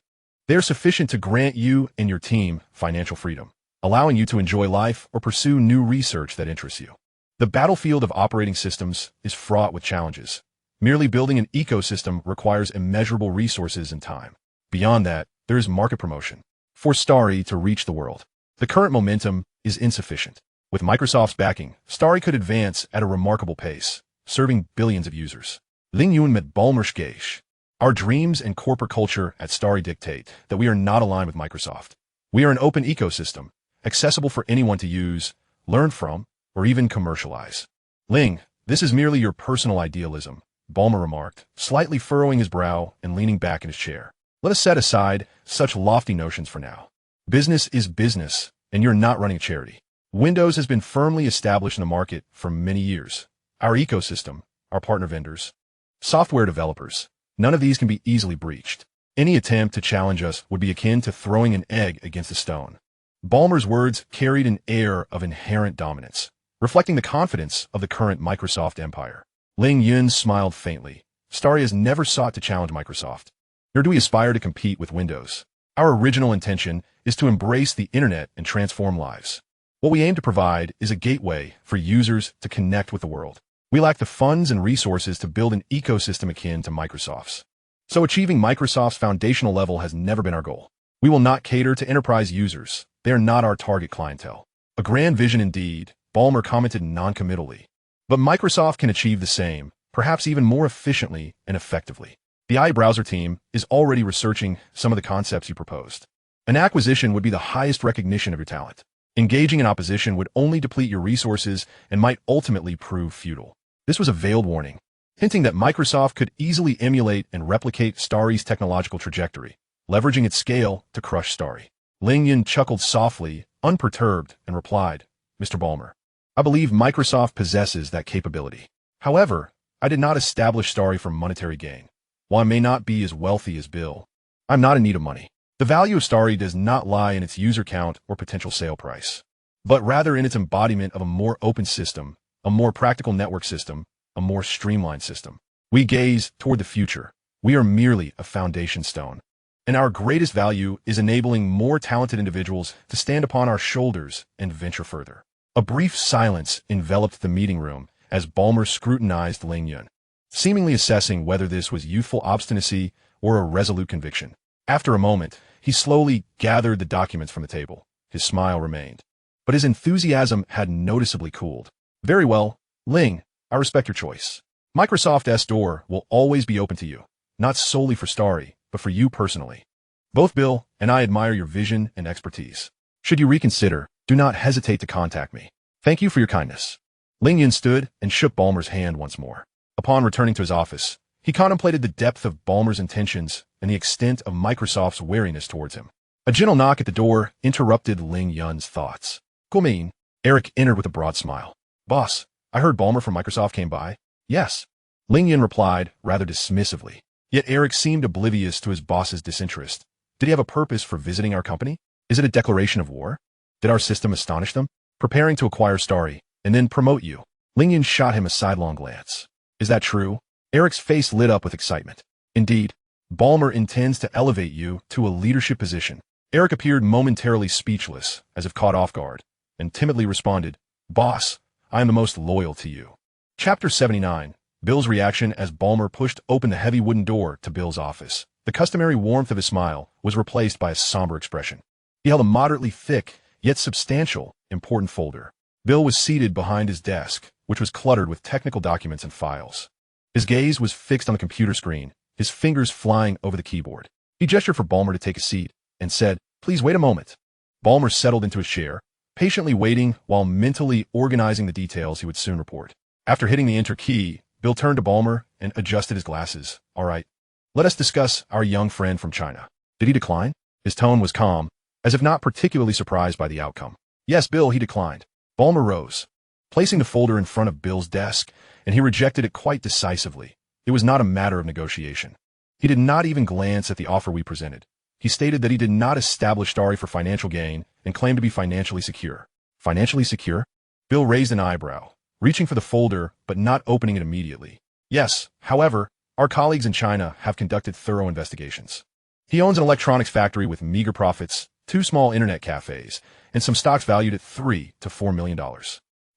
They are sufficient to grant you and your team financial freedom, allowing you to enjoy life or pursue new research that interests you. The battlefield of operating systems is fraught with challenges. Merely building an ecosystem requires immeasurable resources and time. Beyond that, there is market promotion. For Starry to reach the world, the current momentum is insufficient. With Microsoft's backing, Starry could advance at a remarkable pace, serving billions of users. Ling Yun met Ballmer's gaze. Our dreams and corporate culture at Starry dictate that we are not aligned with Microsoft. We are an open ecosystem, accessible for anyone to use, learn from, or even commercialize. Ling, this is merely your personal idealism, Ballmer remarked, slightly furrowing his brow and leaning back in his chair. Let us set aside such lofty notions for now. Business is business, and you're not running a charity. Windows has been firmly established in the market for many years. Our ecosystem, our partner vendors, software developers, none of these can be easily breached. Any attempt to challenge us would be akin to throwing an egg against a stone. Ballmer's words carried an air of inherent dominance, reflecting the confidence of the current Microsoft empire. Ling Yun smiled faintly. Starry has never sought to challenge Microsoft, nor do we aspire to compete with Windows. Our original intention is to embrace the internet and transform lives. What we aim to provide is a gateway for users to connect with the world. We lack the funds and resources to build an ecosystem akin to Microsoft's. So achieving Microsoft's foundational level has never been our goal. We will not cater to enterprise users. They are not our target clientele. A grand vision indeed, Ballmer commented noncommittally. But Microsoft can achieve the same, perhaps even more efficiently and effectively. The iBrowser team is already researching some of the concepts you proposed. An acquisition would be the highest recognition of your talent. Engaging in opposition would only deplete your resources and might ultimately prove futile. This was a veiled warning, hinting that Microsoft could easily emulate and replicate Starry's technological trajectory, leveraging its scale to crush Starry. Ling Yun chuckled softly, unperturbed, and replied, Mr. Ballmer, I believe Microsoft possesses that capability. However, I did not establish Starry for monetary gain. While I may not be as wealthy as Bill, I'm not in need of money. The value of Starry does not lie in its user count or potential sale price, but rather in its embodiment of a more open system, a more practical network system, a more streamlined system. We gaze toward the future. We are merely a foundation stone, and our greatest value is enabling more talented individuals to stand upon our shoulders and venture further. A brief silence enveloped the meeting room as Ballmer scrutinized Ling Yun, seemingly assessing whether this was youthful obstinacy or a resolute conviction. After a moment, he slowly gathered the documents from the table. His smile remained, but his enthusiasm had noticeably cooled. Very well, Ling, I respect your choice. Microsoft's door will always be open to you, not solely for Starry, but for you personally. Both Bill and I admire your vision and expertise. Should you reconsider, do not hesitate to contact me. Thank you for your kindness. Ling Yun stood and shook Ballmer's hand once more. Upon returning to his office, he contemplated the depth of Ballmer's intentions and the extent of Microsoft's wariness towards him. A gentle knock at the door interrupted Ling Yun's thoughts. Come in. Eric entered with a broad smile. Boss, I heard Ballmer from Microsoft came by. Yes. Ling Yun replied, rather dismissively. Yet Eric seemed oblivious to his boss's disinterest. Did he have a purpose for visiting our company? Is it a declaration of war? Did our system astonish them? Preparing to acquire Starry, and then promote you. Ling Yun shot him a sidelong glance. Is that true? Eric's face lit up with excitement. Indeed, Ballmer intends to elevate you to a leadership position. Eric appeared momentarily speechless, as if caught off guard, and timidly responded, Boss, I am the most loyal to you. Chapter 79. Bill's reaction as Ballmer pushed open the heavy wooden door to Bill's office. The customary warmth of his smile was replaced by a somber expression. He held a moderately thick, yet substantial, important folder. Bill was seated behind his desk, which was cluttered with technical documents and files. His gaze was fixed on the computer screen, his fingers flying over the keyboard. He gestured for Ballmer to take a seat and said, Please wait a moment. Ballmer settled into his chair, patiently waiting while mentally organizing the details he would soon report. After hitting the enter key, Bill turned to Ballmer and adjusted his glasses. All right, let us discuss our young friend from China. Did he decline? His tone was calm, as if not particularly surprised by the outcome. Yes, Bill, he declined. Ballmer rose, placing the folder in front of Bill's desk, and he rejected it quite decisively. It was not a matter of negotiation. He did not even glance at the offer we presented. He stated that he did not establish Starry for financial gain and claimed to be financially secure. Financially secure? Bill raised an eyebrow, reaching for the folder but not opening it immediately. Yes, however, our colleagues in China have conducted thorough investigations. He owns an electronics factory with meager profits, 2 small internet cafes, and some stocks valued at $3 to $4 million.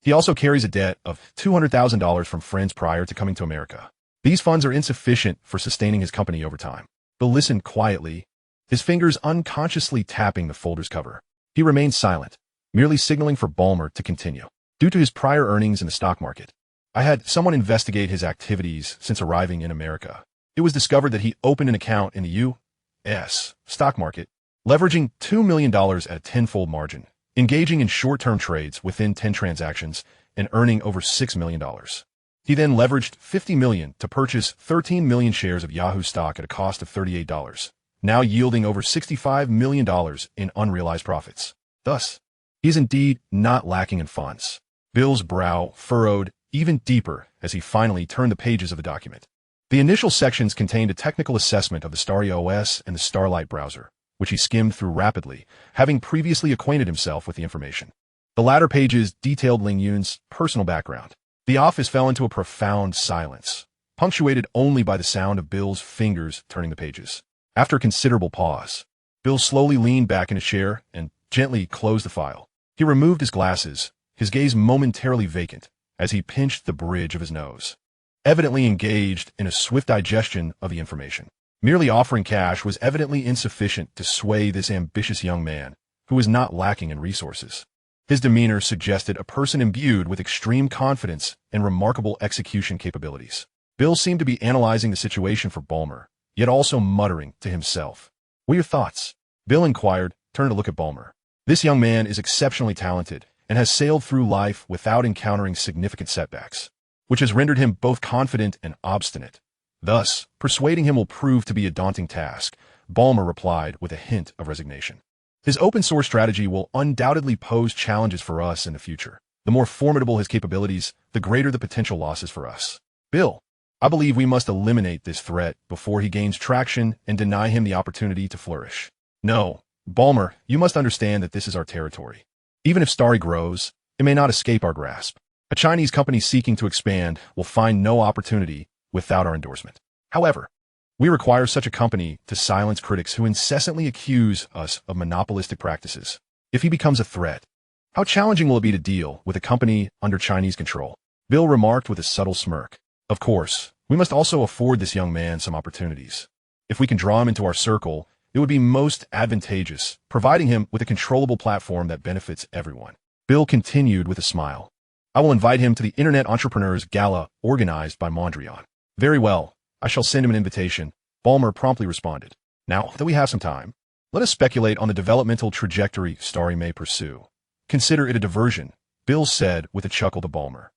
He also carries a debt of $200,000 from friends prior to coming to America. These funds are insufficient for sustaining his company over time. Bill listened quietly, his fingers unconsciously tapping the folder's cover. He remained silent, merely signaling for Ballmer to continue. Due to his prior earnings in the stock market, I had someone investigate his activities since arriving in America. It was discovered that he opened an account in the U.S. stock market, leveraging $2 million at a tenfold margin, engaging in short-term trades within 10 transactions, and earning over $6 million. He then leveraged $50 million to purchase 13 million shares of Yahoo stock at a cost of $38, now yielding over $65 million in unrealized profits. Thus, he is indeed not lacking in funds. Bill's brow furrowed even deeper as he finally turned the pages of the document. The initial sections contained a technical assessment of the Starry OS and the Starlight browser, which he skimmed through rapidly, having previously acquainted himself with the information. The latter pages detailed Ling Yun's personal background. The office fell into a profound silence, punctuated only by the sound of Bill's fingers turning the pages. After a considerable pause, Bill slowly leaned back in his chair and gently closed the file. He removed his glasses, his gaze momentarily vacant, as he pinched the bridge of his nose, evidently engaged in a swift digestion of the information. Merely offering cash was evidently insufficient to sway this ambitious young man, who was not lacking in resources. His demeanor suggested a person imbued with extreme confidence and remarkable execution capabilities. Bill seemed to be analyzing the situation for Ballmer, yet also muttering to himself. What are your thoughts? Bill inquired, turning to look at Ballmer. This young man is exceptionally talented and has sailed through life without encountering significant setbacks, which has rendered him both confident and obstinate. Thus, persuading him will prove to be a daunting task, Ballmer replied with a hint of resignation. His open-source strategy will undoubtedly pose challenges for us in the future. The more formidable his capabilities, the greater the potential losses for us. Bill, I believe we must eliminate this threat before he gains traction and deny him the opportunity to flourish. No, Ballmer, you must understand that this is our territory. Even if Starry grows, it may not escape our grasp. A Chinese company seeking to expand will find no opportunity without our endorsement. However, we require such a company to silence critics who incessantly accuse us of monopolistic practices. If he becomes a threat, how challenging will it be to deal with a company under Chinese control? Bill remarked with a subtle smirk. Of course, we must also afford this young man some opportunities. If we can draw him into our circle, it would be most advantageous, providing him with a controllable platform that benefits everyone. Bill continued with a smile. I will invite him to the Internet Entrepreneurs Gala organized by Mondrian. Very well. I shall send him an invitation, Ballmer promptly responded. Now that we have some time, let us speculate on the developmental trajectory Starry may pursue. Consider it a diversion, Bill said with a chuckle to Ballmer,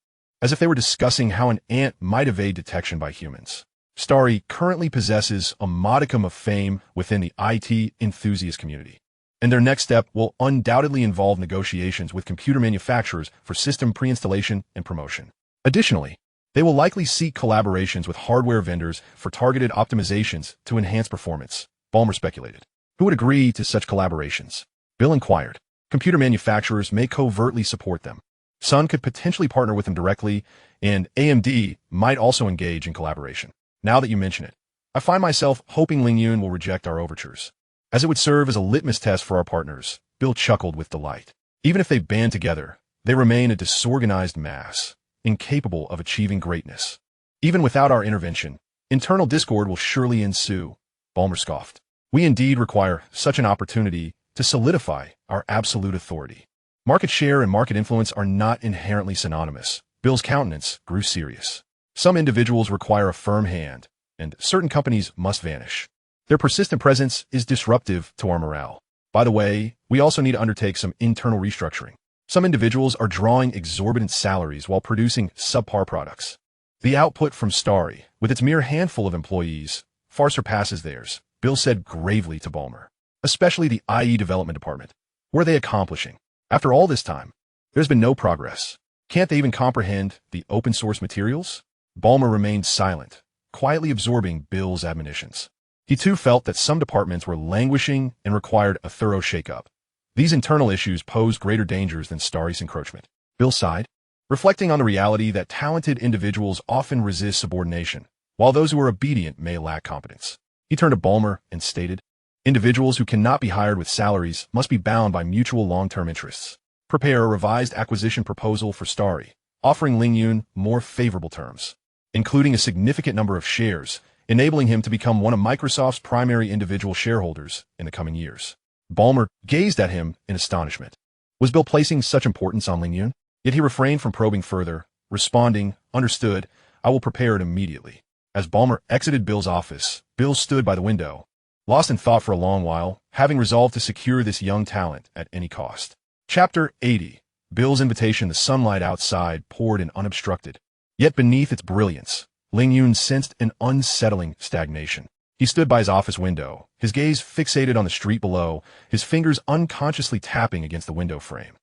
as if they were discussing how an ant might evade detection by humans. Starry currently possesses a modicum of fame within the IT enthusiast community, and their next step will undoubtedly involve negotiations with computer manufacturers for system pre-installation and promotion. Additionally, they will likely seek collaborations with hardware vendors for targeted optimizations to enhance performance, Ballmer speculated. Who would agree to such collaborations? Bill inquired. Computer manufacturers may covertly support them. Sun could potentially partner with him directly, and AMD might also engage in collaboration. Now that you mention it, I find myself hoping Ling Yun will reject our overtures, as it would serve as a litmus test for our partners. Bill chuckled with delight. Even if they band together, they remain a disorganized mass, incapable of achieving greatness. Even without our intervention, internal discord will surely ensue. Ballmer scoffed. We indeed require such an opportunity to solidify our absolute authority. Market share and market influence are not inherently synonymous. Bill's countenance grew serious. Some individuals require a firm hand, and certain companies must vanish. Their persistent presence is disruptive to our morale. By the way, we also need to undertake some internal restructuring. Some individuals are drawing exorbitant salaries while producing subpar products. The output from Starry, with its mere handful of employees, far surpasses theirs, Bill said gravely to Ballmer. Especially the IE development department. What are they accomplishing? After all this time, there's been no progress. Can't they even comprehend the open source materials? Ballmer remained silent, quietly absorbing Bill's admonitions. He too felt that some departments were languishing and required a thorough shake-up. These internal issues posed greater dangers than Starry's encroachment. Bill sighed, reflecting on the reality that talented individuals often resist subordination, while those who are obedient may lack competence. He turned to Ballmer and stated, individuals who cannot be hired with salaries must be bound by mutual long-term interests. Prepare a revised acquisition proposal for Starry, offering Ling Yun more favorable terms, including a significant number of shares, enabling him to become one of Microsoft's primary individual shareholders in the coming years. Ballmer gazed at him in astonishment. Was Bill placing such importance on Ling Yun? Yet he refrained from probing further, responding, understood, I will prepare it immediately. As Ballmer exited Bill's office, Bill stood by the window, lost in thought for a long while, having resolved to secure this young talent at any cost. Chapter 80. Bill's invitation. The sunlight outside poured in unobstructed. Yet beneath its brilliance, Ling Yun sensed an unsettling stagnation. He stood by his office window, his gaze fixated on the street below, his fingers unconsciously tapping against the window frame.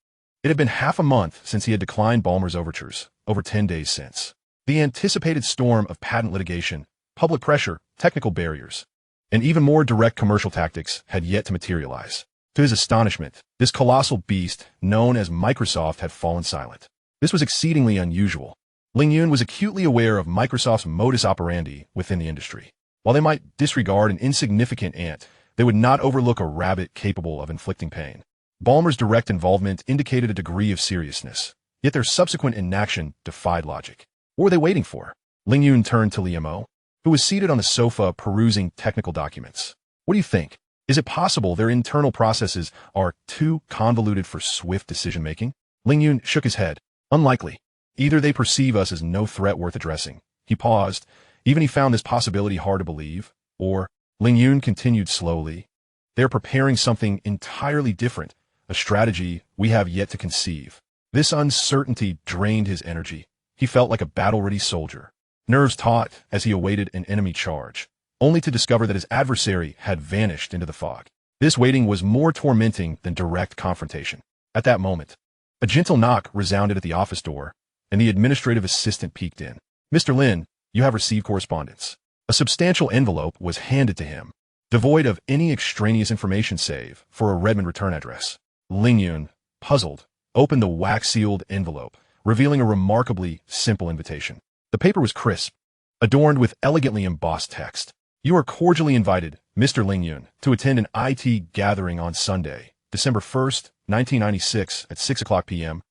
It had been half a month since he had declined Ballmer's overtures, over 10 days since. The anticipated storm of patent litigation, public pressure, technical barriers, and even more direct commercial tactics had yet to materialize. To his astonishment, this colossal beast, known as Microsoft, had fallen silent. This was exceedingly unusual. Ling Yun was acutely aware of Microsoft's modus operandi within the industry. While they might disregard an insignificant ant, they would not overlook a rabbit capable of inflicting pain. Ballmer's direct involvement indicated a degree of seriousness, yet their subsequent inaction defied logic. What were they waiting for? Ling Yun turned to Liu Mo, who was seated on the sofa perusing technical documents. What do you think? Is it possible their internal processes are too convoluted for swift decision-making? Ling Yun shook his head. Unlikely. Either they perceive us as no threat worth addressing. He paused. Even he found this possibility hard to believe. Or, Ling Yun continued slowly, they're preparing something entirely different, a strategy we have yet to conceive. This uncertainty drained his energy. He felt like a battle-ready soldier, nerves taut as he awaited an enemy charge, only to discover that his adversary had vanished into the fog. This waiting was more tormenting than direct confrontation. At that moment, a gentle knock resounded at the office door, and the administrative assistant peeked in. Mr. Lin, you have received correspondence. A substantial envelope was handed to him, devoid of any extraneous information save for a Redmond return address. Ling Yun, puzzled, opened the wax-sealed envelope, revealing a remarkably simple invitation. The paper was crisp, adorned with elegantly embossed text. You are cordially invited, Mr. Ling Yun, to attend an IT gathering on Sunday, December 1st, 1996 at 6 o'clock p.m.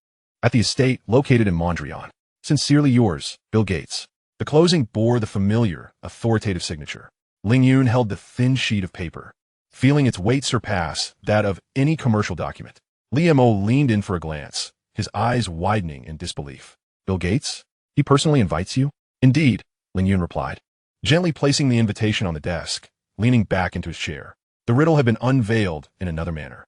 at the estate located in Mondrian. Sincerely yours, Bill Gates. The closing bore the familiar, authoritative signature. Ling Yun held the thin sheet of paper, feeling its weight surpass that of any commercial document. Liu Mo leaned in for a glance, his eyes widening in disbelief. Bill Gates? He personally invites you? Indeed, Ling Yun replied, gently placing the invitation on the desk, leaning back into his chair. The riddle had been unveiled in another manner.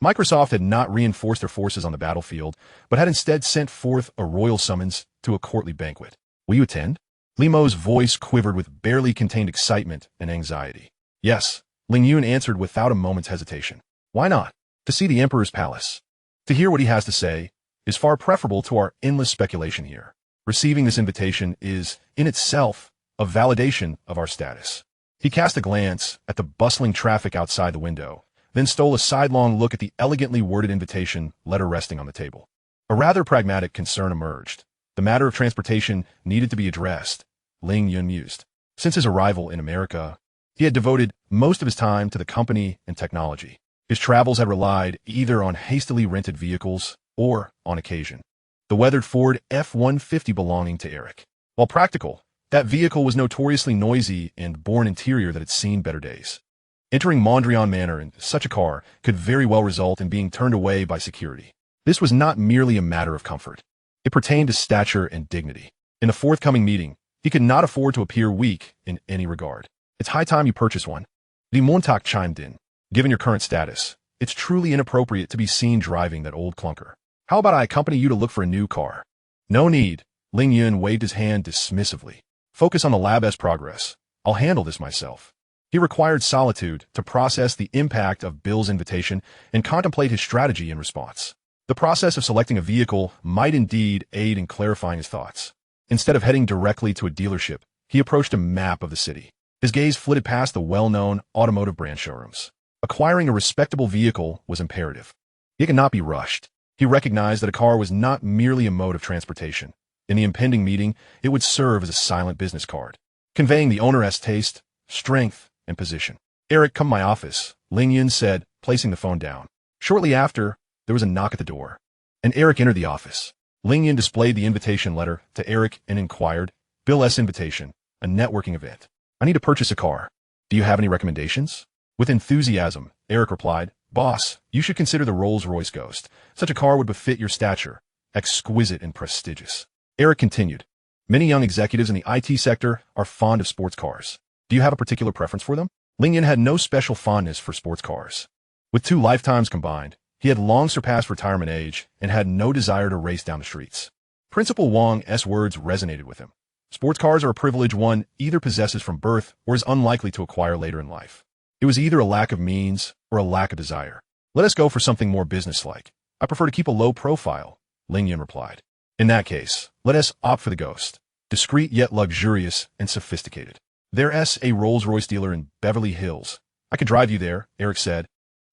Microsoft had not reinforced their forces on the battlefield, but had instead sent forth a royal summons to a courtly banquet. Will you attend? Liu Mo's voice quivered with barely contained excitement and anxiety. Yes, Ling Yun answered without a moment's hesitation. Why not? To see the Emperor's palace. To hear what he has to say is far preferable to our endless speculation here. Receiving this invitation is, in itself, a validation of our status. He cast a glance at the bustling traffic outside the window, then stole a sidelong look at the elegantly worded invitation letter resting on the table. A rather pragmatic concern emerged. The matter of transportation needed to be addressed, Ling Yun mused. Since his arrival in America, he had devoted most of his time to the company and technology. His travels had relied either on hastily rented vehicles or, on occasion, the weathered Ford F-150 belonging to Eric. While practical, that vehicle was notoriously noisy and bore an interior that had seen better days. Entering Mondrian Manor in such a car could very well result in being turned away by security. This was not merely a matter of comfort. It pertained to stature and dignity. In the forthcoming meeting, he could not afford to appear weak in any regard. It's high time you purchase one. Li Montauk chimed in. Given your current status, it's truly inappropriate to be seen driving that old clunker. How about I accompany you to look for a new car? No need. Ling Yun waved his hand dismissively. Focus on the lab's progress. I'll handle this myself. He required solitude to process the impact of Bill's invitation and contemplate his strategy in response. The process of selecting a vehicle might indeed aid in clarifying his thoughts. Instead of heading directly to a dealership, he approached a map of the city. His gaze flitted past the well-known automotive brand showrooms. Acquiring a respectable vehicle was imperative. It could not be rushed. He recognized that a car was not merely a mode of transportation. In the impending meeting, it would serve as a silent business card, conveying the owner's taste, strength, and position. Eric, come to my office, Ling Yun said, placing the phone down. Shortly after, there was a knock at the door, and Eric entered the office. Ling Yun displayed the invitation letter to Eric and inquired, Bill's invitation, a networking event. I need to purchase a car. Do you have any recommendations? With enthusiasm, Eric replied, Boss, you should consider the Rolls-Royce Ghost. Such a car would befit your stature. Exquisite and prestigious. Eric continued, many young executives in the IT sector are fond of sports cars. Do you have a particular preference for them? Ling Yun had no special fondness for sports cars. With 2 lifetimes combined, he had long surpassed retirement age and had no desire to race down the streets. Principal Wang's words resonated with him. Sports cars are a privilege one either possesses from birth or is unlikely to acquire later in life. It was either a lack of means or a lack of desire. Let us go for something more businesslike. I prefer to keep a low profile, Ling Yun replied. In that case, let us opt for the Ghost. Discreet yet luxurious and sophisticated. There's a Rolls-Royce dealer in Beverly Hills. I could drive you there, Eric said,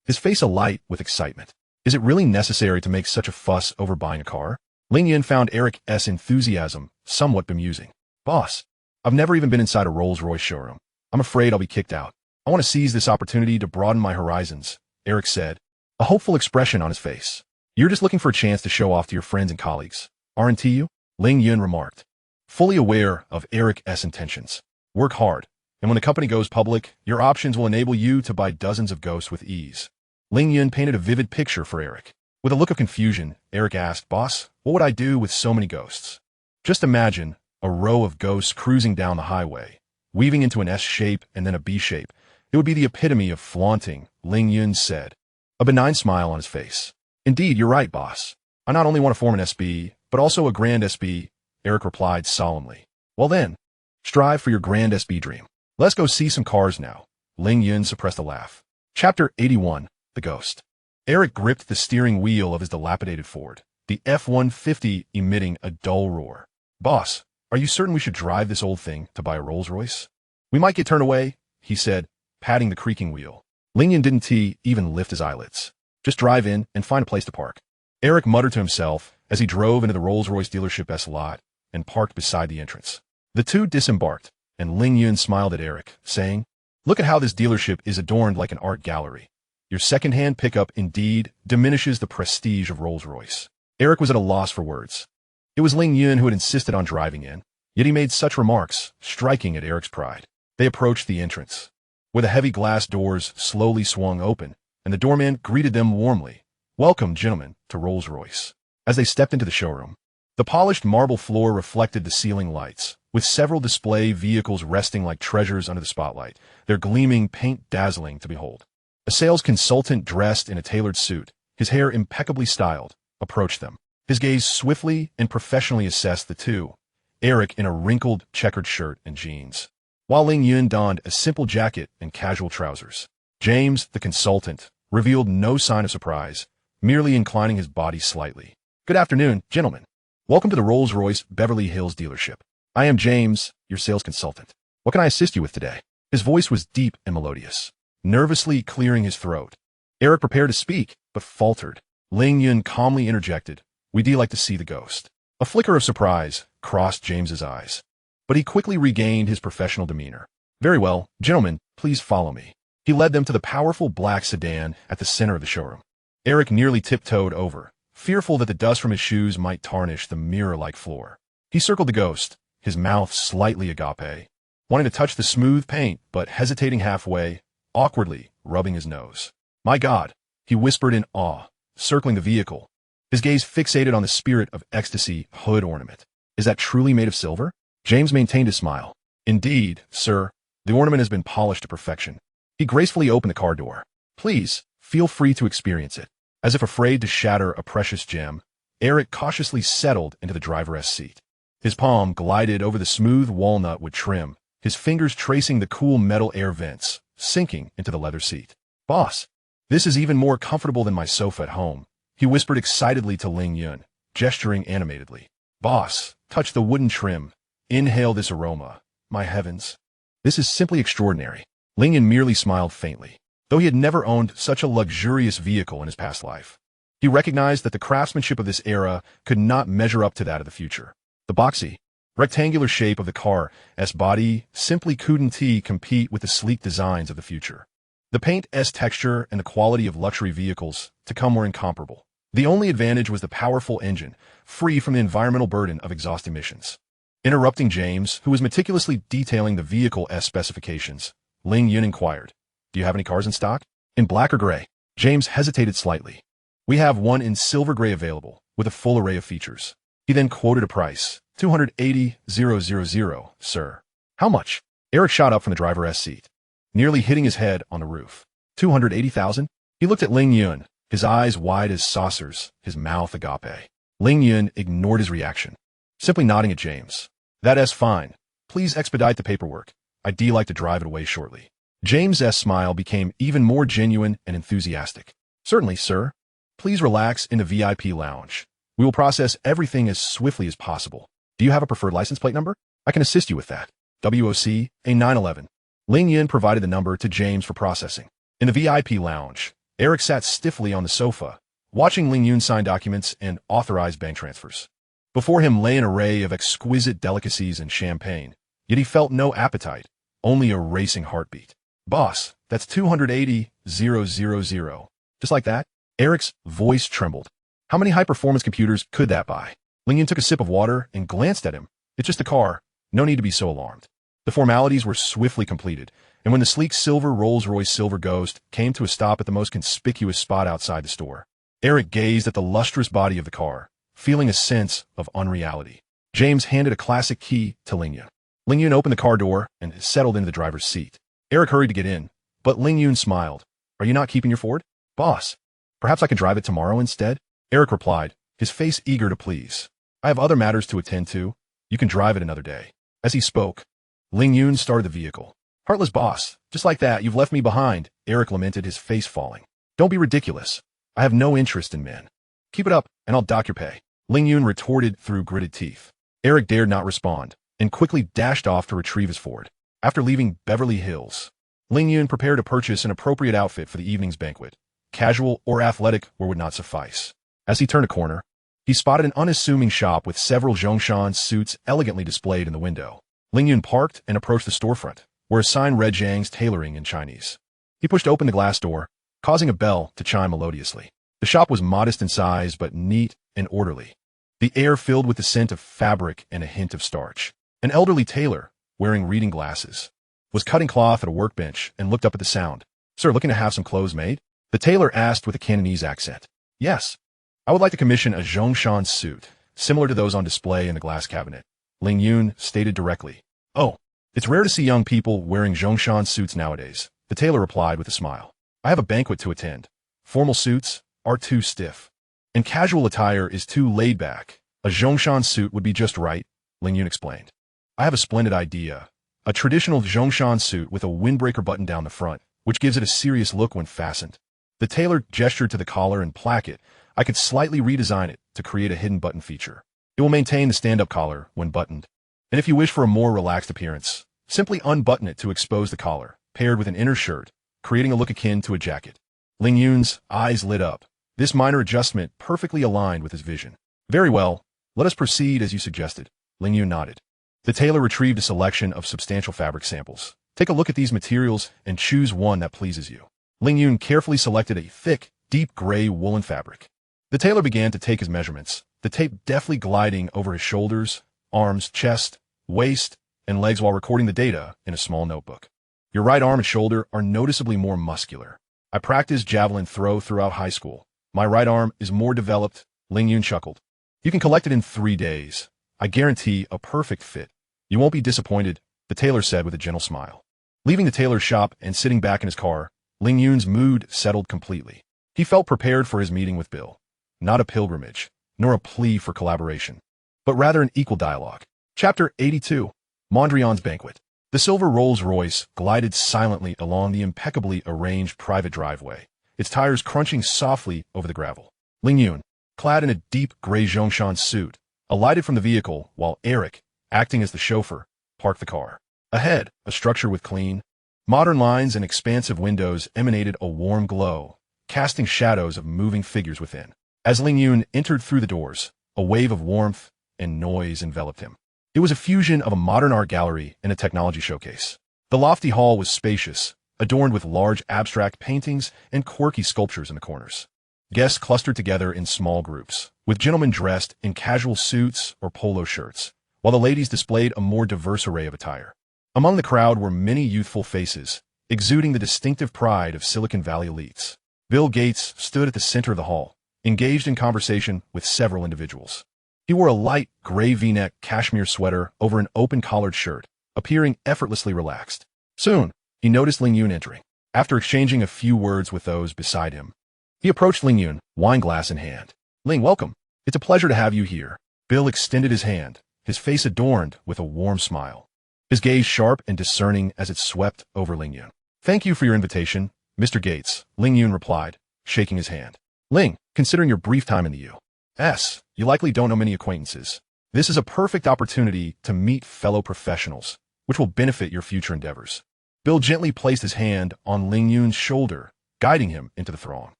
his face alight with excitement. Is it really necessary to make such a fuss over buying a car? Ling Yun found Eric's enthusiasm somewhat bemusing. Boss, I've never even been inside a Rolls-Royce showroom. I'm afraid I'll be kicked out. I want to seize this opportunity to broaden my horizons, Eric said, a hopeful expression on his face. You're just looking for a chance to show off to your friends and colleagues, aren't you? Ling Yun remarked, fully aware of Eric's intentions. Work hard, and when the company goes public, your options will enable you to buy dozens of ghosts with ease. Ling Yun painted a vivid picture for Eric. With a look of confusion, Eric asked, Boss, what would I do with so many ghosts? Just imagine a row of ghosts cruising down the highway, weaving into an S shape and then a B shape. It would be the epitome of flaunting, Ling Yun said, a benign smile on his face. Indeed, you're right, boss. I not only want to form an SB, but also a grand SB, Eric replied solemnly. Well then, strive for your grand SB dream. Let's go see some cars now. Ling Yun suppressed a laugh. Chapter 81, The Ghost. Eric gripped the steering wheel of his dilapidated Ford, the F-150 emitting a dull roar. Boss, are you certain we should drive this old thing to buy a Rolls-Royce? We might get turned away, he said, patting the creaking wheel. Ling Yun didn't even lift his eyelids. Just drive in and find a place to park. Eric muttered to himself as he drove into the Rolls-Royce dealership lot and parked beside the entrance. The two disembarked, and Ling Yun smiled at Eric, saying, Look at how this dealership is adorned like an art gallery. Your second-hand pickup indeed diminishes the prestige of Rolls-Royce. Eric was at a loss for words. It was Ling Yun who had insisted on driving in, yet he made such remarks, striking at Eric's pride. They approached the entrance, where the heavy glass doors slowly swung open, and the doorman greeted them warmly. Welcome, gentlemen, to Rolls-Royce. As they stepped into the showroom, the polished marble floor reflected the ceiling lights, with several display vehicles resting like treasures under the spotlight, their gleaming paint dazzling to behold. A sales consultant dressed in a tailored suit, his hair impeccably styled, approached them. His gaze swiftly and professionally assessed the two, Eric in a wrinkled checkered shirt and jeans, while Ling Yun donned a simple jacket and casual trousers. James, the consultant, revealed no sign of surprise, merely inclining his body slightly. Good afternoon, gentlemen. Welcome to the Rolls-Royce Beverly Hills dealership. I am James, your sales consultant. What can I assist you with today? His voice was deep and melodious, nervously clearing his throat. Eric prepared to speak, but faltered. Ling Yun calmly interjected, We'd like to see the ghost. A flicker of surprise crossed James's eyes, but he quickly regained his professional demeanor. Very well, gentlemen, please follow me. He led them to the powerful black sedan at the center of the showroom. Eric nearly tiptoed over, fearful that the dust from his shoes might tarnish the mirror-like floor. He circled the ghost, his mouth slightly agape, wanting to touch the smooth paint, but hesitating halfway, awkwardly rubbing his nose. My God, he whispered in awe, circling the vehicle, his gaze fixated on the Spirit of Ecstasy hood ornament. Is that truly made of silver? James maintained his smile. Indeed, sir, the ornament has been polished to perfection. He gracefully opened the car door. Please, feel free to experience it. As if afraid to shatter a precious gem, Eric cautiously settled into the driver's seat. His palm glided over the smooth walnut wood trim, his fingers tracing the cool metal air vents, sinking into the leather seat. Boss, this is even more comfortable than my sofa at home, he whispered excitedly to Ling Yun, gesturing animatedly. Boss, touch the wooden trim. Inhale this aroma. My heavens. This is simply extraordinary. Ling Yun merely smiled faintly, though he had never owned such a luxurious vehicle in his past life. He recognized that the craftsmanship of this era could not measure up to that of the future. The boxy, rectangular shape of the car's body simply couldn't compete with the sleek designs of the future. The paint's texture and the quality of luxury vehicles to come were incomparable. The only advantage was the powerful engine, free from the environmental burden of exhaust emissions. Interrupting James, who was meticulously detailing the vehicle's specifications, Ling Yun inquired, Do you have any cars in stock? In black or gray? James hesitated slightly. We have one in silver gray available, with a full array of features. He then quoted a price, $280,000, sir. How much? Eric shot up from the driver's seat, nearly hitting his head on the roof. 280,000? He looked at Ling Yun, his eyes wide as saucers, his mouth agape. Ling Yun ignored his reaction, simply nodding at James. That's fine. Please expedite the paperwork. I'd like to drive it away shortly. James's smile became even more genuine and enthusiastic. Certainly, sir. Please relax in the VIP lounge. We will process everything as swiftly as possible. Do you have a preferred license plate number? I can assist you with that. WOC A911. Ling Yun provided the number to James for processing. In the VIP lounge, Eric sat stiffly on the sofa, watching Ling Yun sign documents and authorize bank transfers. Before him lay an array of exquisite delicacies and champagne, yet he felt no appetite, only a racing heartbeat. Boss, that's 280,000. Just like that? Eric's voice trembled. How many high-performance computers could that buy? Ling Yun took a sip of water and glanced at him. It's just a car. No need to be so alarmed. The formalities were swiftly completed, and when the sleek silver Rolls-Royce Silver Ghost came to a stop at the most conspicuous spot outside the store, Eric gazed at the lustrous body of the car, feeling a sense of unreality. James handed a classic key to Ling Yun. Ling Yun opened the car door and settled into the driver's seat. Eric hurried to get in, but Ling Yun smiled. Are you not keeping your Ford? Boss, perhaps I can drive it tomorrow instead? Eric replied, his face eager to please. I have other matters to attend to. You can drive it another day. As he spoke, Ling Yun started the vehicle. Heartless boss, just like that, you've left me behind, Eric lamented, his face falling. Don't be ridiculous. I have no interest in men. Keep it up, and I'll dock your pay. Ling Yun retorted through gritted teeth. Eric dared not respond, and quickly dashed off to retrieve his Ford. After leaving Beverly Hills, Ling Yun prepared to purchase an appropriate outfit for the evening's banquet. Casual or athletic would not suffice. As he turned a corner, he spotted an unassuming shop with several Zhongshan suits elegantly displayed in the window. Ling Yun parked and approached the storefront, where a sign read Zhang's Tailoring in Chinese. He pushed open the glass door, causing a bell to chime melodiously. The shop was modest in size, but neat and orderly. The air filled with the scent of fabric and a hint of starch. An elderly tailor, wearing reading glasses, was cutting cloth at a workbench and looked up at the sound. Sir, looking to have some clothes made? The tailor asked with a Cantonese accent. Yes. I would like to commission a Zhongshan suit, similar to those on display in the glass cabinet. Ling Yun stated directly. Oh, it's rare to see young people wearing Zhongshan suits nowadays, the tailor replied with a smile. I have a banquet to attend. Formal suits are too stiff, and casual attire is too laid back. A Zhongshan suit would be just right, Ling Yun explained. I have a splendid idea. A traditional Zhongshan suit with a windbreaker button down the front, which gives it a serious look when fastened. The tailor gestured to the collar and placket. I could slightly redesign it to create a hidden button feature. It will maintain the stand-up collar when buttoned. And if you wish for a more relaxed appearance, simply unbutton it to expose the collar, paired with an inner shirt, creating a look akin to a jacket. Ling Yun's eyes lit up. This minor adjustment perfectly aligned with his vision. Very well. Let us proceed as you suggested. Ling Yun nodded. The tailor retrieved a selection of substantial fabric samples. Take a look at these materials and choose one that pleases you. Ling Yun carefully selected a thick, deep gray woolen fabric. The tailor began to take his measurements, the tape deftly gliding over his shoulders, arms, chest, waist, and legs while recording the data in a small notebook. Your right arm and shoulder are noticeably more muscular. I practiced javelin throw throughout high school. My right arm is more developed, Ling Yun chuckled. You can collect it in 3 days. I guarantee a perfect fit. You won't be disappointed, the tailor said with a gentle smile. Leaving the tailor's shop and sitting back in his car, Ling Yun's mood settled completely. He felt prepared for his meeting with Bill. Not a pilgrimage, nor a plea for collaboration, but rather an equal dialogue. Chapter 82, Mondrian's Banquet. The silver Rolls-Royce glided silently along the impeccably arranged private driveway, its tires crunching softly over the gravel. Ling Yun, clad in a deep gray Zhongshan suit, alighted from the vehicle while Eric, acting as the chauffeur, parked the car. Ahead, a structure with clean, modern lines and expansive windows emanated a warm glow, casting shadows of moving figures within. As Ling Yun entered through the doors, a wave of warmth and noise enveloped him. It was a fusion of a modern art gallery and a technology showcase. The lofty hall was spacious, adorned with large abstract paintings and quirky sculptures in the corners. Guests clustered together in small groups, with gentlemen dressed in casual suits or polo shirts, while the ladies displayed a more diverse array of attire. Among the crowd were many youthful faces, exuding the distinctive pride of Silicon Valley elites. Bill Gates stood at the center of the hall, engaged in conversation with several individuals. He wore a light gray V-neck cashmere sweater over an open-collared shirt, appearing effortlessly relaxed. Soon, he noticed Ling Yun entering. After exchanging a few words with those beside him, he approached Ling Yun, wine glass in hand. Ling, welcome. It's a pleasure to have you here. Bill extended his hand, his face adorned with a warm smile, his gaze sharp and discerning as it swept over Ling Yun. Thank you for your invitation, Mr. Gates, Ling Yun replied, shaking his hand. Ling, considering your brief time in the U.S., you likely don't know many acquaintances. This is a perfect opportunity to meet fellow professionals, which will benefit your future endeavors. Bill gently placed his hand on Ling Yun's shoulder, guiding him into the throng.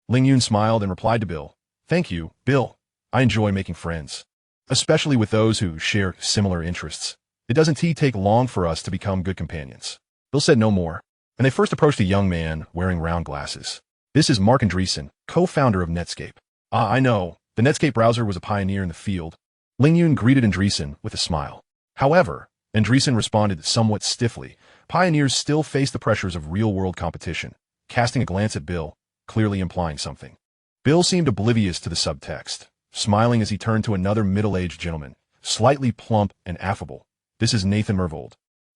Ling Yun smiled and replied to Bill, Thank you, Bill. I enjoy making friends, especially with those who share similar interests. It doesn't take long for us to become good companions. Bill said no more, and they first approached a young man wearing round glasses. This is Mark Andreessen, co-founder of Netscape. Ah, I know. The Netscape browser was a pioneer in the field. Ling Yun greeted Andreessen with a smile. However, Andreessen responded somewhat stiffly. Pioneers still face the pressures of real-world competition, casting a glance at Bill, clearly implying something. Bill seemed oblivious to the subtext, smiling as he turned to another middle-aged gentleman, slightly plump and affable. This is Nathan Mervold,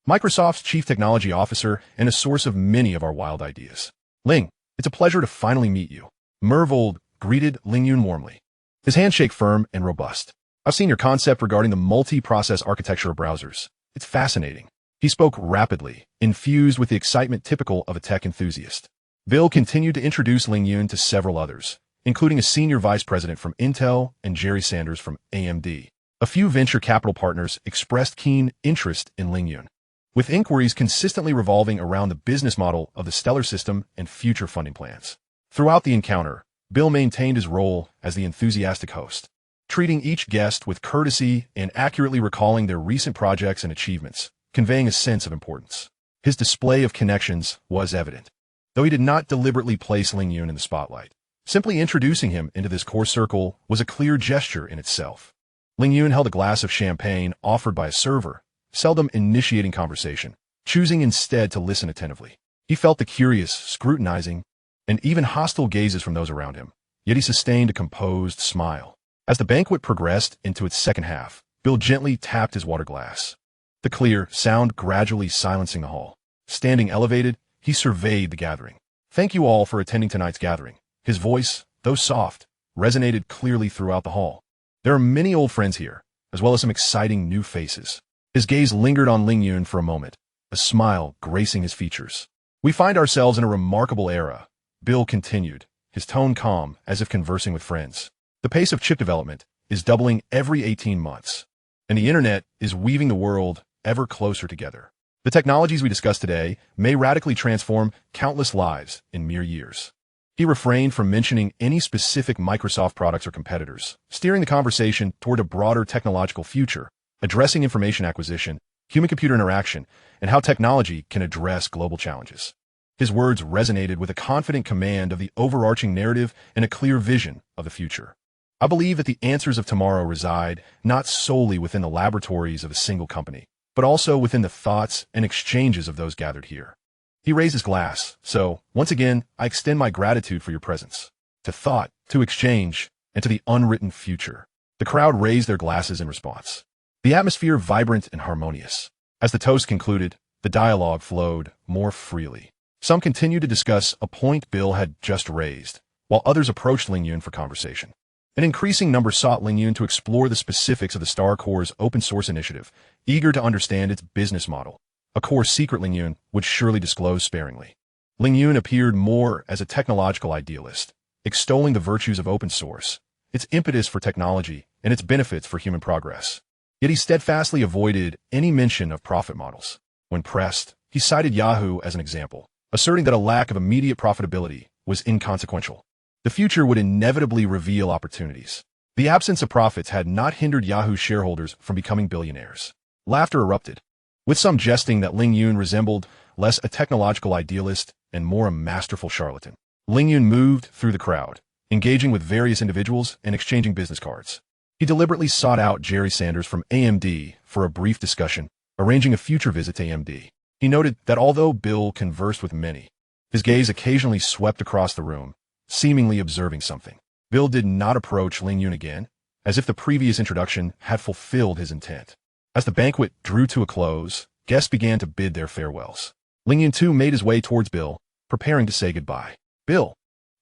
Microsoft's chief technology officer and a source of many of our wild ideas. Ling, it's a pleasure to finally meet you. Mervold greeted Ling Yun warmly, his handshake firm and robust. I've seen your concept regarding the multi-process architecture of browsers. It's fascinating. He spoke rapidly, infused with the excitement typical of a tech enthusiast. Bill continued to introduce Ling Yun to several others, including a senior vice president from Intel and Jerry Sanders from AMD. A few venture capital partners expressed keen interest in Ling Yun, with inquiries consistently revolving around the business model of the Stellar system and future funding plans. Throughout the encounter, Bill maintained his role as the enthusiastic host, treating each guest with courtesy and accurately recalling their recent projects and achievements, conveying a sense of importance. His display of connections was evident, though he did not deliberately place Ling Yun in the spotlight. Simply introducing him into this core circle was a clear gesture in itself. Ling Yun held a glass of champagne offered by a server, seldom initiating conversation, choosing instead to listen attentively. He felt the curious, scrutinizing, and even hostile gazes from those around him, yet he sustained a composed smile. As the banquet progressed into its second half, Bill gently tapped his water glass, the clear sound gradually silencing the hall. Standing elevated, he surveyed the gathering. Thank you all for attending tonight's gathering. His voice, though soft, resonated clearly throughout the hall. There are many old friends here, as well as some exciting new faces. His gaze lingered on Ling Yun for a moment, a smile gracing his features. We find ourselves in a remarkable era, Bill continued, his tone calm as if conversing with friends. The pace of chip development is doubling every 18 months, and the internet is weaving the world ever closer together. The technologies we discuss today may radically transform countless lives in mere years. He refrained from mentioning any specific Microsoft products or competitors, steering the conversation toward a broader technological future, addressing information acquisition, human-computer interaction, and how technology can address global challenges. His words resonated with a confident command of the overarching narrative and a clear vision of the future. I believe that the answers of tomorrow reside not solely within the laboratories of a single company, but also within the thoughts and exchanges of those gathered here. He raised his glass, so, once again, I extend my gratitude for your presence. To thought, to exchange, and to the unwritten future. The crowd raised their glasses in response. The atmosphere vibrant and harmonious. As the toast concluded, the dialogue flowed more freely. Some continued to discuss a point Bill had just raised, while others approached Ling Yun for conversation. An increasing number sought Ling Yun to explore the specifics of the Star Core's open-source initiative, eager to understand its business model. A core secret Ling Yun would surely disclose sparingly. Ling Yun appeared more as a technological idealist, extolling the virtues of open source, its impetus for technology, and its benefits for human progress. Yet he steadfastly avoided any mention of profit models. When pressed, he cited Yahoo as an example, asserting that a lack of immediate profitability was inconsequential. The future would inevitably reveal opportunities. The absence of profits had not hindered Yahoo shareholders from becoming billionaires. Laughter erupted, with some jesting that Ling Yun resembled less a technological idealist and more a masterful charlatan. Ling Yun moved through the crowd, engaging with various individuals and exchanging business cards. He deliberately sought out Jerry Sanders from AMD for a brief discussion, arranging a future visit to AMD. He noted that although Bill conversed with many, his gaze occasionally swept across the room, seemingly observing something. Bill did not approach Ling Yun again, as if the previous introduction had fulfilled his intent. As the banquet drew to a close, guests began to bid their farewells. Ling Yun too made his way towards Bill, preparing to say goodbye. Bill,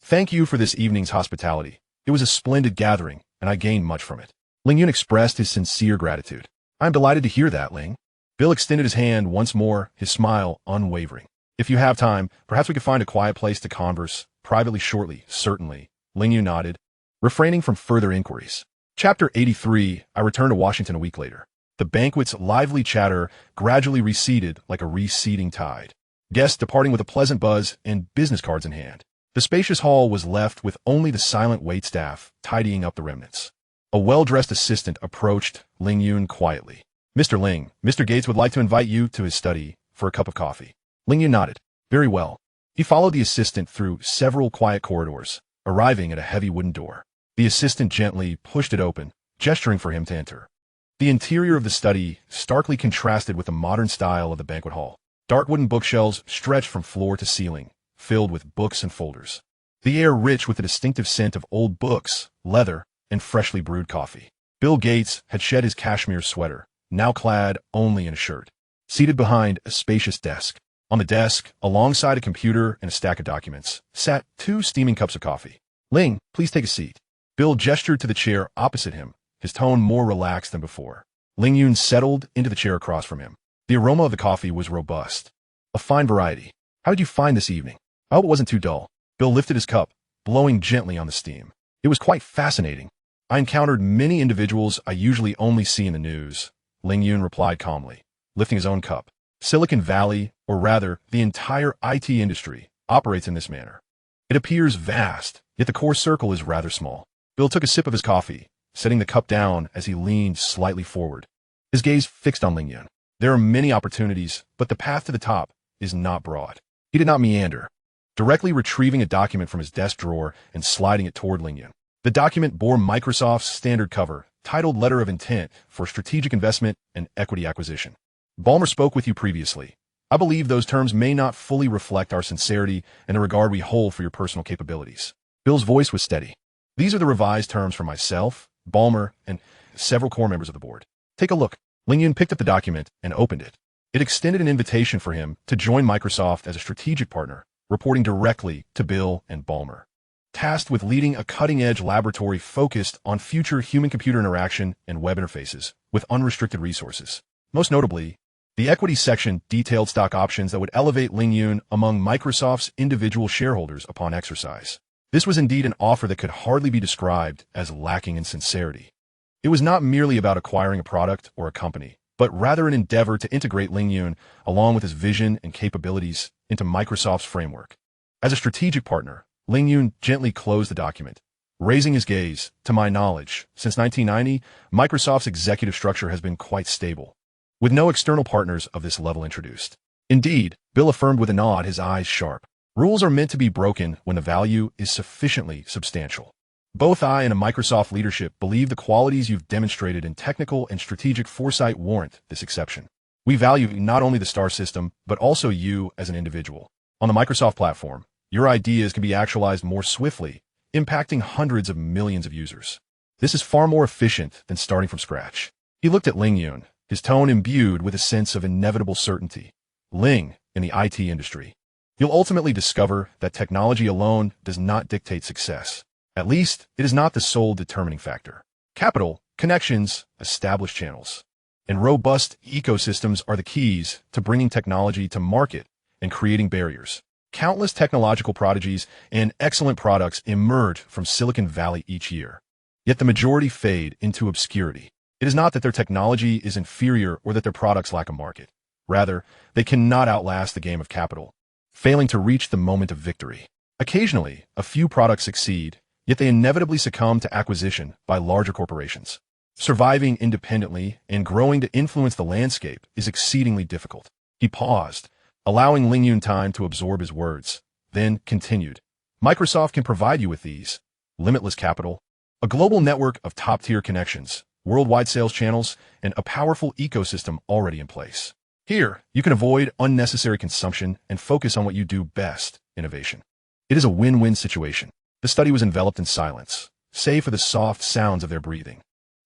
thank you for this evening's hospitality. It was a splendid gathering, and I gained much from it. Ling Yun expressed his sincere gratitude. I'm delighted to hear that, Ling. Bill extended his hand once more, his smile unwavering. If you have time, perhaps we could find a quiet place to converse, privately shortly, certainly. Ling Yun nodded, refraining from further inquiries. Chapter 83, I returned to Washington a week later. The banquet's lively chatter gradually receded like a receding tide. Guests departing with a pleasant buzz and business cards in hand. The spacious hall was left with only the silent waitstaff tidying up the remnants. A well-dressed assistant approached Ling Yun quietly. Mr. Ling, Mr. Gates would like to invite you to his study for a cup of coffee. Ling Yun nodded. Very well. He followed the assistant through several quiet corridors, arriving at a heavy wooden door. The assistant gently pushed it open, gesturing for him to enter. The interior of the study starkly contrasted with the modern style of the banquet hall. Dark wooden bookshelves stretched from floor to ceiling, filled with books and folders. The air rich with the distinctive scent of old books, leather, and freshly brewed coffee. Bill Gates had shed his cashmere sweater, now clad only in a shirt. Seated behind a spacious desk. On the desk, alongside a computer and a stack of documents, sat 2 steaming cups of coffee. Ling, please take a seat. Bill gestured to the chair opposite him, his tone more relaxed than before. Ling Yun settled into the chair across from him. The aroma of the coffee was robust. A fine variety. How did you find this evening? I hope it wasn't too dull. Bill lifted his cup, blowing gently on the steam. It was quite fascinating. I encountered many individuals I usually only see in the news, Ling Yun replied calmly, lifting his own cup. Silicon Valley, or rather, the entire IT industry, operates in this manner. It appears vast, yet the core circle is rather small. Bill took a sip of his coffee, setting the cup down as he leaned slightly forward. His gaze fixed on Ling Yun. There are many opportunities, but the path to the top is not broad. He did not meander, directly retrieving a document from his desk drawer and sliding it toward Ling Yun. The document bore Microsoft's standard cover, titled Letter of Intent for Strategic Investment and Equity Acquisition. Ballmer spoke with you previously. I believe those terms may not fully reflect our sincerity and the regard we hold for your personal capabilities. Bill's voice was steady. These are the revised terms for myself, Ballmer, and several core members of the board. Take a look. Ling Yun picked up the document and opened it. It extended an invitation for him to join Microsoft as a strategic partner, reporting directly to Bill and Ballmer. Tasked with leading a cutting-edge laboratory focused on future human-computer interaction and web interfaces with unrestricted resources. Most notably, the equity section detailed stock options that would elevate Ling Yun among Microsoft's individual shareholders upon exercise. This was indeed an offer that could hardly be described as lacking in sincerity. It was not merely about acquiring a product or a company, but rather an endeavor to integrate Ling Yun, along with his vision and capabilities, into Microsoft's framework. As a strategic partner, Ling Yun gently closed the document, raising his gaze. To my knowledge, since 1990, Microsoft's executive structure has been quite stable, with no external partners of this level introduced. Indeed, Bill affirmed with a nod, his eyes sharp. Rules are meant to be broken when the value is sufficiently substantial. Both I and a Microsoft leadership believe the qualities you've demonstrated in technical and strategic foresight warrant this exception. We value not only the star system, but also you as an individual. On the Microsoft platform, your ideas can be actualized more swiftly, impacting hundreds of millions of users. This is far more efficient than starting from scratch. He looked at Ling Yun, his tone imbued with a sense of inevitable certainty. Ling, in the IT industry, you'll ultimately discover that technology alone does not dictate success. At least, it is not the sole determining factor. Capital, connections, established channels, and robust ecosystems are the keys to bringing technology to market and creating barriers. Countless technological prodigies and excellent products emerge from Silicon Valley each year. Yet the majority fade into obscurity. It is not that their technology is inferior or that their products lack a market. Rather, they cannot outlast the game of capital, failing to reach the moment of victory. Occasionally, a few products succeed, yet they inevitably succumb to acquisition by larger corporations. Surviving independently and growing to influence the landscape is exceedingly difficult. He paused, allowing Ling Yun time to absorb his words, then continued. Microsoft can provide you with these: limitless capital, a global network of top-tier connections, worldwide sales channels, and a powerful ecosystem already in place. Here, you can avoid unnecessary consumption and focus on what you do best, innovation. It is a win-win situation. The study was enveloped in silence, save for the soft sounds of their breathing.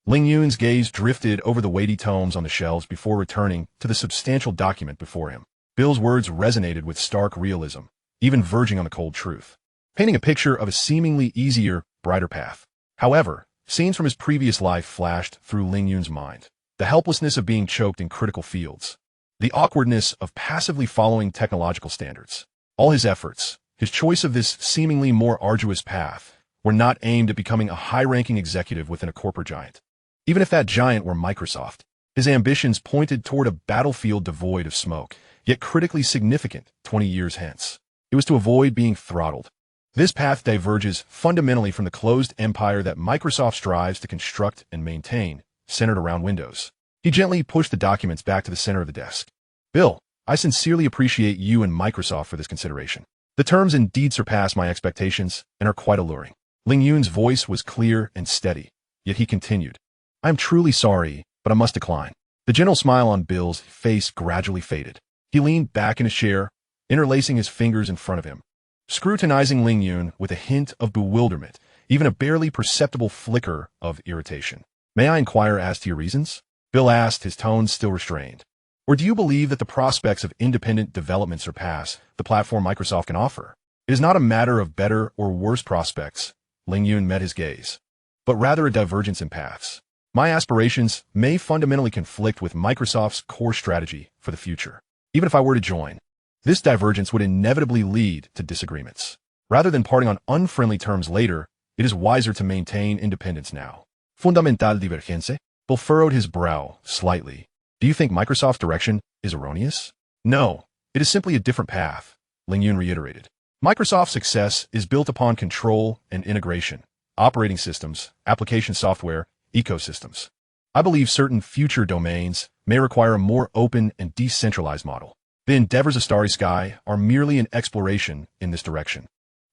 Ling Yun's gaze drifted over the weighty tomes on the shelves before returning to the substantial document before him. Bill's words resonated with stark realism, even verging on the cold truth, painting a picture of a seemingly easier, brighter path. However, scenes from his previous life flashed through Ling Yun's mind. The helplessness of being choked in critical fields, the awkwardness of passively following technological standards. All his efforts, his choice of this seemingly more arduous path, were not aimed at becoming a high-ranking executive within a corporate giant. Even if that giant were Microsoft, his ambitions pointed toward a battlefield devoid of smoke, yet critically significant 20 years hence. It was to avoid being throttled. This path diverges fundamentally from the closed empire that Microsoft strives to construct and maintain, centered around Windows. He gently pushed the documents back to the center of the desk. Bill, I sincerely appreciate you and Microsoft for this consideration. The terms indeed surpass my expectations and are quite alluring. Ling Yun's voice was clear and steady, yet he continued. I am truly sorry, but I must decline. The gentle smile on Bill's face gradually faded. He leaned back in his chair, interlacing his fingers in front of him, scrutinizing Ling Yun with a hint of bewilderment, even a barely perceptible flicker of irritation. May I inquire as to your reasons? Bill asked, his tone still restrained. Or do you believe that the prospects of independent development surpass the platform Microsoft can offer? It is not a matter of better or worse prospects, Ling Yun met his gaze, but rather a divergence in paths. My aspirations may fundamentally conflict with Microsoft's core strategy for the future. Even if I were to join, this divergence would inevitably lead to disagreements. Rather than parting on unfriendly terms later, it is wiser to maintain independence now. Fundamental divergencia? Bill furrowed his brow slightly. Do you think Microsoft's direction is erroneous? No, it is simply a different path, Ling Yun reiterated. Microsoft's success is built upon control and integration, operating systems, application software, ecosystems. I believe certain future domains may require a more open and decentralized model. The endeavors of Starry Sky are merely an exploration in this direction.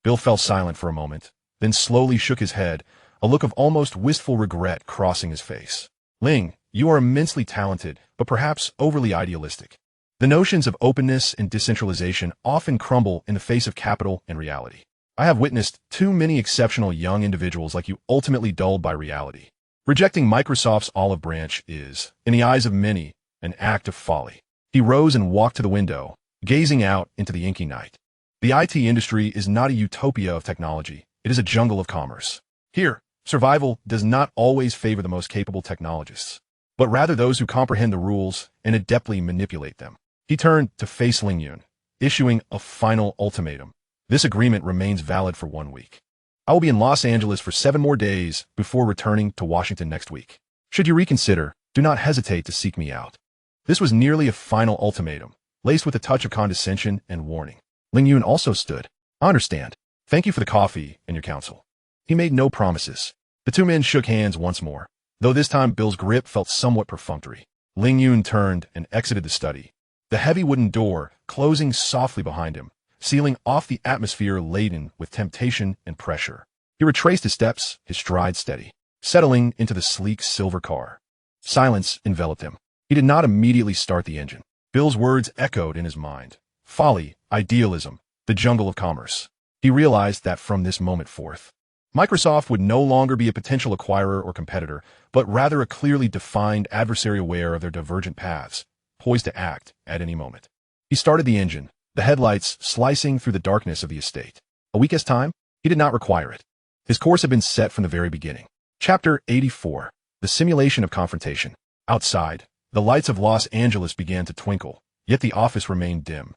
Bill fell silent for a moment, then slowly shook his head, a look of almost wistful regret crossing his face. Ling, you are immensely talented, but perhaps overly idealistic. The notions of openness and decentralization often crumble in the face of capital and reality. I have witnessed too many exceptional young individuals like you ultimately dulled by reality. Rejecting Microsoft's olive branch is, in the eyes of many, an act of folly. He rose and walked to the window, gazing out into the inky night. The IT industry is not a utopia of technology. It is a jungle of commerce. Here, survival does not always favor the most capable technologists, but rather those who comprehend the rules and adeptly manipulate them. He turned to face Ling Yun, issuing a final ultimatum. This agreement remains valid for 1 week. I will be in Los Angeles for 7 more days before returning to Washington next week. Should you reconsider, do not hesitate to seek me out. This was nearly a final ultimatum, laced with a touch of condescension and warning. Ling Yun also stood. I understand. Thank you for the coffee and your counsel. He made no promises. The two men shook hands once more, though this time Bill's grip felt somewhat perfunctory. Ling Yun turned and exited the study, the heavy wooden door closing softly behind him, sealing off the atmosphere laden with temptation and pressure. He retraced his steps, his stride steady, settling into the sleek silver car. Silence enveloped him. He did not immediately start the engine. Bill's words echoed in his mind. Folly, idealism, the jungle of commerce. He realized that from this moment forth, Microsoft would no longer be a potential acquirer or competitor, but rather a clearly defined adversary aware of their divergent paths, poised to act at any moment. He started the engine, the headlights slicing through the darkness of the estate. A week as time, he did not require it. His course had been set from the very beginning. Chapter 84. The Simulation of Confrontation. Outside, the lights of Los Angeles began to twinkle, yet the office remained dim,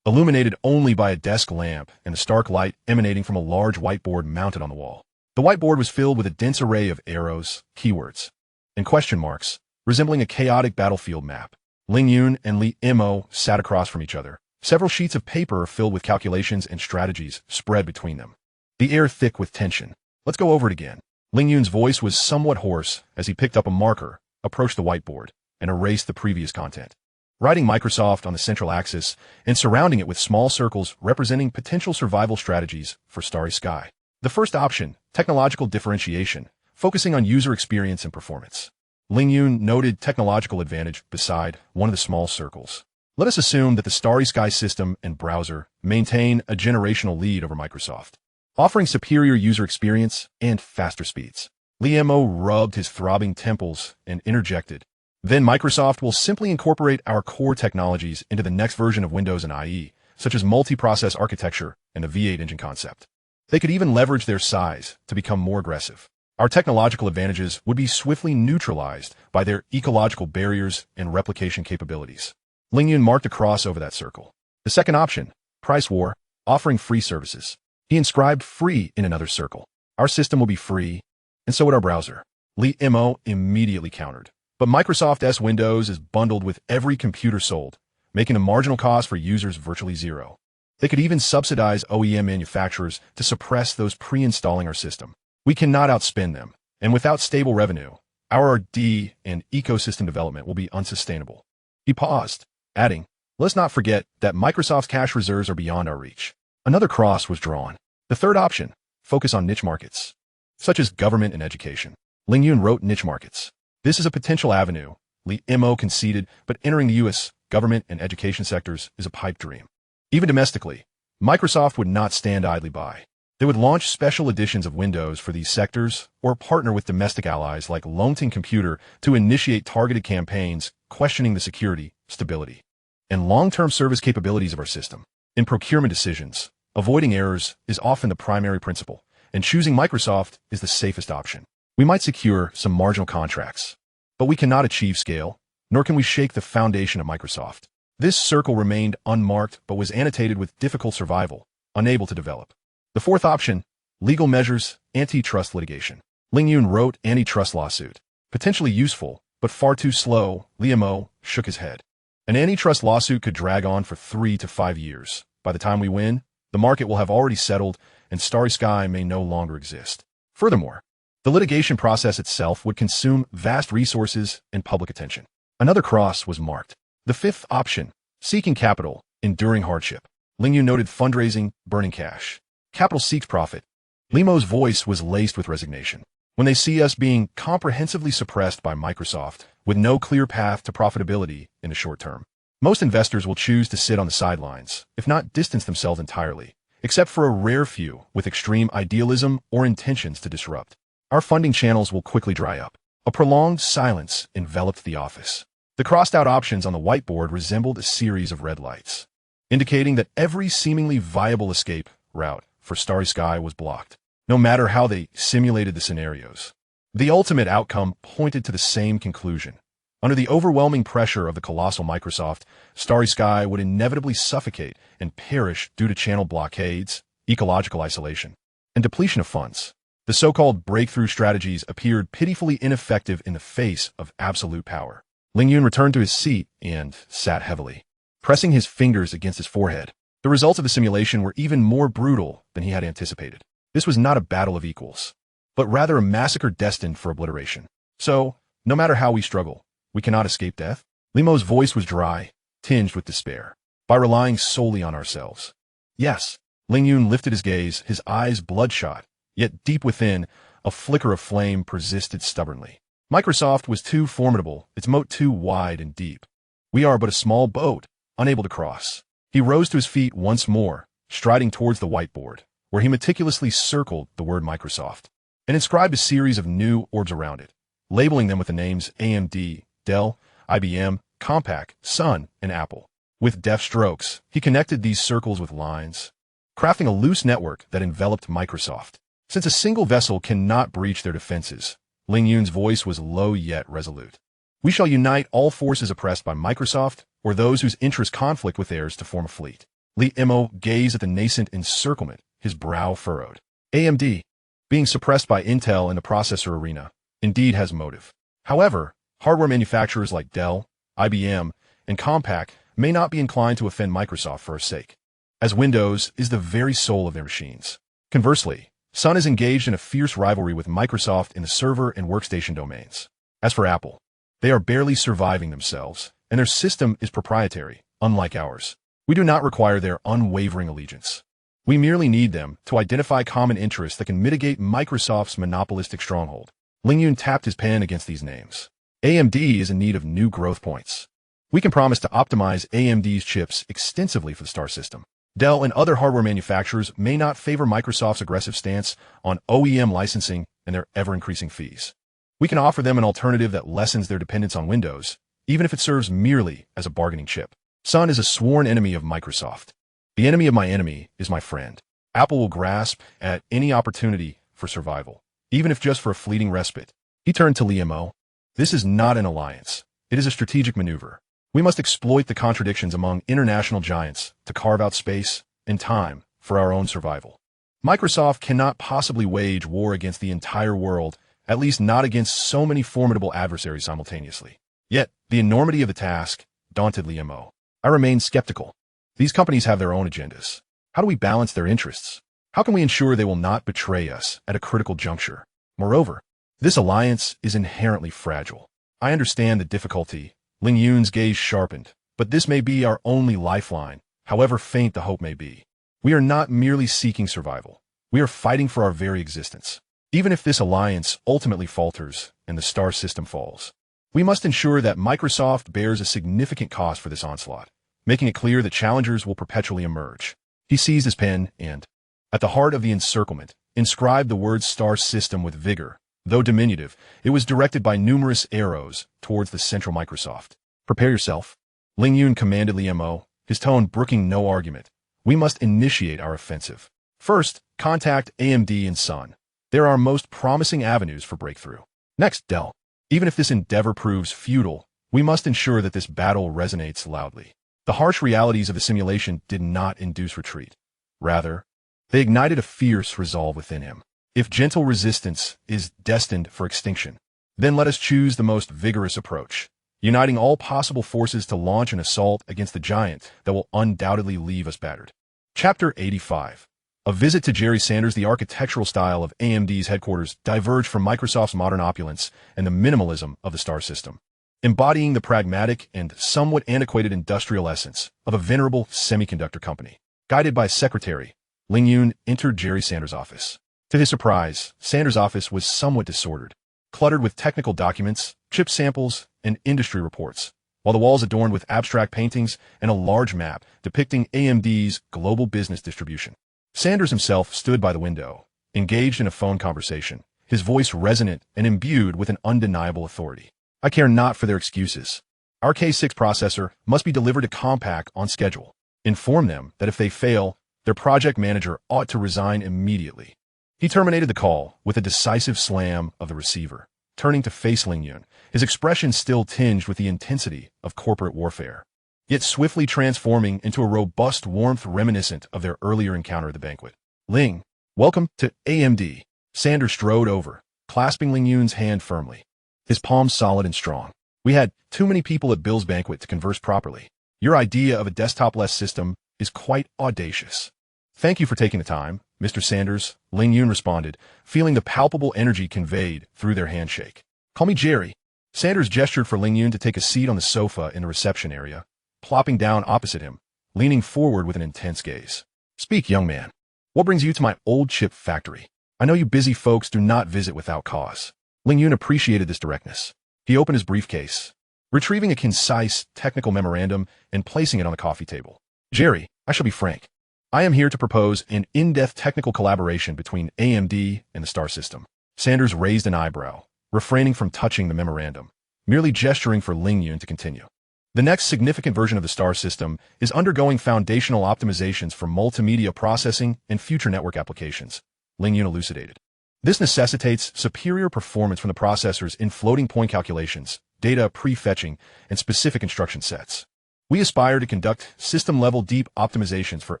illuminated only by a desk lamp and the stark light emanating from a large whiteboard mounted on the wall. The whiteboard was filled with a dense array of arrows, keywords, and question marks, resembling a chaotic battlefield map. Ling Yun and Li Mo sat across from each other. Several sheets of paper filled with calculations and strategies spread between them, the air thick with tension. Let's go over it again. Ling Yun's voice was somewhat hoarse as he picked up a marker, approached the whiteboard, and erased the previous content, writing Microsoft on the central axis and surrounding it with small circles representing potential survival strategies for Starry Sky. The first option, technological differentiation, focusing on user experience and performance. Ling Yun noted technological advantage beside one of the small circles. Let us assume that the Starry Sky system and browser maintain a generational lead over Microsoft, offering superior user experience and faster speeds. Li Mo rubbed his throbbing temples and interjected, then Microsoft will simply incorporate our core technologies into the next version of Windows and IE, such as multi-process architecture and the V8 engine concept. They could even leverage their size to become more aggressive. Our technological advantages would be swiftly neutralized by their ecological barriers and replication capabilities. Ling Yun marked a cross over that circle. The second option, price war, offering free services. He inscribed free in another circle. Our system will be free, and so would our browser. Li Mo immediately countered. But Microsoft S Windows is bundled with every computer sold, making the marginal cost for users virtually zero. They could even subsidize OEM manufacturers to suppress those pre-installing our system. We cannot outspend them, and without stable revenue, our R&D and ecosystem development will be unsustainable. He paused, adding, let's not forget that Microsoft's cash reserves are beyond our reach. Another cross was drawn. The third option, focus on niche markets, such as government and education. Ling Yun wrote niche markets. This is a potential avenue, Li Mo conceded, but entering the U.S. government and education sectors is a pipe dream. Even domestically, Microsoft would not stand idly by. They would launch special editions of Windows for these sectors or partner with domestic allies like Longting Computer to initiate targeted campaigns questioning the security, stability, and long-term service capabilities of our system. In procurement decisions, avoiding errors is often the primary principle, and choosing Microsoft is the safest option. We might secure some marginal contracts, but we cannot achieve scale, nor can we shake the foundation of Microsoft. This circle remained unmarked but was annotated with difficult survival, unable to develop. The fourth option, legal measures, antitrust litigation. Ling Yun wrote antitrust lawsuit. Potentially useful, but far too slow. Li Mo shook his head. An antitrust lawsuit could drag on for 3 to 5 years. By the time we win, the market will have already settled and Starry Sky may no longer exist. Furthermore, the litigation process itself would consume vast resources and public attention. Another cross was marked. The fifth option, seeking capital, enduring hardship. Ling Yun noted fundraising, burning cash. Capital seeks profit. Li Mo's voice was laced with resignation. When they see us being comprehensively suppressed by Microsoft, with no clear path to profitability in the short term, most investors will choose to sit on the sidelines, if not distance themselves entirely, except for a rare few with extreme idealism or intentions to disrupt. Our funding channels will quickly dry up. A prolonged silence enveloped the office. The crossed-out options on the whiteboard resembled a series of red lights, indicating that every seemingly viable escape route for Starry Sky was blocked, no matter how they simulated the scenarios. The ultimate outcome pointed to the same conclusion. Under the overwhelming pressure of the colossal Microsoft, Starry Sky would inevitably suffocate and perish due to channel blockades, ecological isolation, and depletion of funds. The so-called breakthrough strategies appeared pitifully ineffective in the face of absolute power. Ling Yun returned to his seat and sat heavily, pressing his fingers against his forehead. The results of the simulation were even more brutal than he had anticipated. This was not a battle of equals, but rather a massacre destined for obliteration. So, no matter how we struggle, we cannot escape death? Limo's voice was dry, tinged with despair. By relying solely on ourselves. Yes. Ling Yun lifted his gaze, his eyes bloodshot, yet deep within, a flicker of flame persisted stubbornly. Microsoft was too formidable, its moat too wide and deep. We are but a small boat, unable to cross. He rose to his feet once more, striding towards the whiteboard, where he meticulously circled the word Microsoft, and inscribed a series of new orbs around it, labeling them with the names AMD, Dell, IBM, Compaq, Sun, and Apple. With deft strokes, he connected these circles with lines, crafting a loose network that enveloped Microsoft. Since a single vessel cannot breach their defenses, Ling Yun's voice was low yet resolute. We shall unite all forces oppressed by Microsoft, or those whose interests conflict with theirs to form a fleet. Li Mo gazed at the nascent encirclement, his brow furrowed. AMD, being suppressed by Intel in the processor arena, indeed has motive. However, hardware manufacturers like Dell, IBM, and Compaq may not be inclined to offend Microsoft for her sake, as Windows is the very soul of their machines. Conversely, Sun is engaged in a fierce rivalry with Microsoft in the server and workstation domains. As for Apple, they are barely surviving themselves, and their system is proprietary, unlike ours. We do not require their unwavering allegiance. We merely need them to identify common interests that can mitigate Microsoft's monopolistic stronghold. Ling Yun tapped his pen against these names. AMD is in need of new growth points. We can promise to optimize AMD's chips extensively for the star system. Dell and other hardware manufacturers may not favor Microsoft's aggressive stance on OEM licensing and their ever-increasing fees. We can offer them an alternative that lessens their dependence on Windows, even if it serves merely as a bargaining chip. Sun is a sworn enemy of Microsoft. The enemy of my enemy is my friend. Apple will grasp at any opportunity for survival, even if just for a fleeting respite. He turned to Li Mo. This is not an alliance. It is a strategic maneuver. We must exploit the contradictions among international giants to carve out space and time for our own survival. Microsoft cannot possibly wage war against the entire world, at least not against so many formidable adversaries simultaneously. Yet, the enormity of the task daunted Li Mo. I remain skeptical. These companies have their own agendas. How do we balance their interests? How can we ensure they will not betray us at a critical juncture? Moreover, this alliance is inherently fragile. I understand the difficulty. Ling Yun's gaze sharpened, but this may be our only lifeline, however faint the hope may be. We are not merely seeking survival. We are fighting for our very existence. Even if this alliance ultimately falters and the star system falls, we must ensure that Microsoft bears a significant cost for this onslaught, making it clear that challengers will perpetually emerge. He seized his pen and, at the heart of the encirclement, inscribed the word star system with vigor. Though diminutive, it was directed by numerous arrows towards the central Microsoft. Prepare yourself. Ling Yun commanded Li Mo, his tone brooking no argument. We must initiate our offensive. First, contact AMD and Sun. They're our most promising avenues for breakthrough. Next, Dell. Even if this endeavor proves futile, we must ensure that this battle resonates loudly. The harsh realities of the simulation did not induce retreat. Rather, they ignited a fierce resolve within him. If gentle resistance is destined for extinction, then let us choose the most vigorous approach, uniting all possible forces to launch an assault against the giant that will undoubtedly leave us battered. Chapter 85. A visit to Jerry Sanders. The architectural style of AMD's headquarters diverged from Microsoft's modern opulence and the minimalism of the star system, embodying the pragmatic and somewhat antiquated industrial essence of a venerable semiconductor company. Guided by a secretary, Ling Yun entered Jerry Sanders' office. To his surprise, Sanders' office was somewhat disordered, cluttered with technical documents, chip samples, and industry reports, while the walls adorned with abstract paintings and a large map depicting AMD's global business distribution. Sanders himself stood by the window, engaged in a phone conversation, his voice resonant and imbued with an undeniable authority. I care not for their excuses. Our K6 processor must be delivered to Compaq on schedule. Inform them that if they fail, their project manager ought to resign immediately. He terminated the call with a decisive slam of the receiver, turning to face Ling Yun, his expression still tinged with the intensity of corporate warfare, yet swiftly transforming into a robust warmth reminiscent of their earlier encounter at the banquet. Ling, welcome to AMD. Sanders strode over, clasping Ling Yun's hand firmly, his palms solid and strong. We had too many people at Bill's banquet to converse properly. Your idea of a desktop-less system is quite audacious. Thank you for taking the time, Mr. Sanders, Ling Yun responded, feeling the palpable energy conveyed through their handshake. Call me Jerry. Sanders gestured for Ling Yun to take a seat on the sofa in the reception area, plopping down opposite him, leaning forward with an intense gaze. Speak, young man. What brings you to my old chip factory? I know you busy folks do not visit without cause. Ling Yun appreciated this directness. He opened his briefcase, retrieving a concise technical memorandum and placing it on the coffee table. Jerry, I shall be frank. I am here to propose an in-depth technical collaboration between AMD and the Star System. Sanders raised an eyebrow, refraining from touching the memorandum, merely gesturing for Ling Yun to continue. The next significant version of the Star System is undergoing foundational optimizations for multimedia processing and future network applications, Ling Yun elucidated. This necessitates superior performance from the processors in floating-point calculations, data prefetching, and specific instruction sets. We aspire to conduct system-level deep optimizations for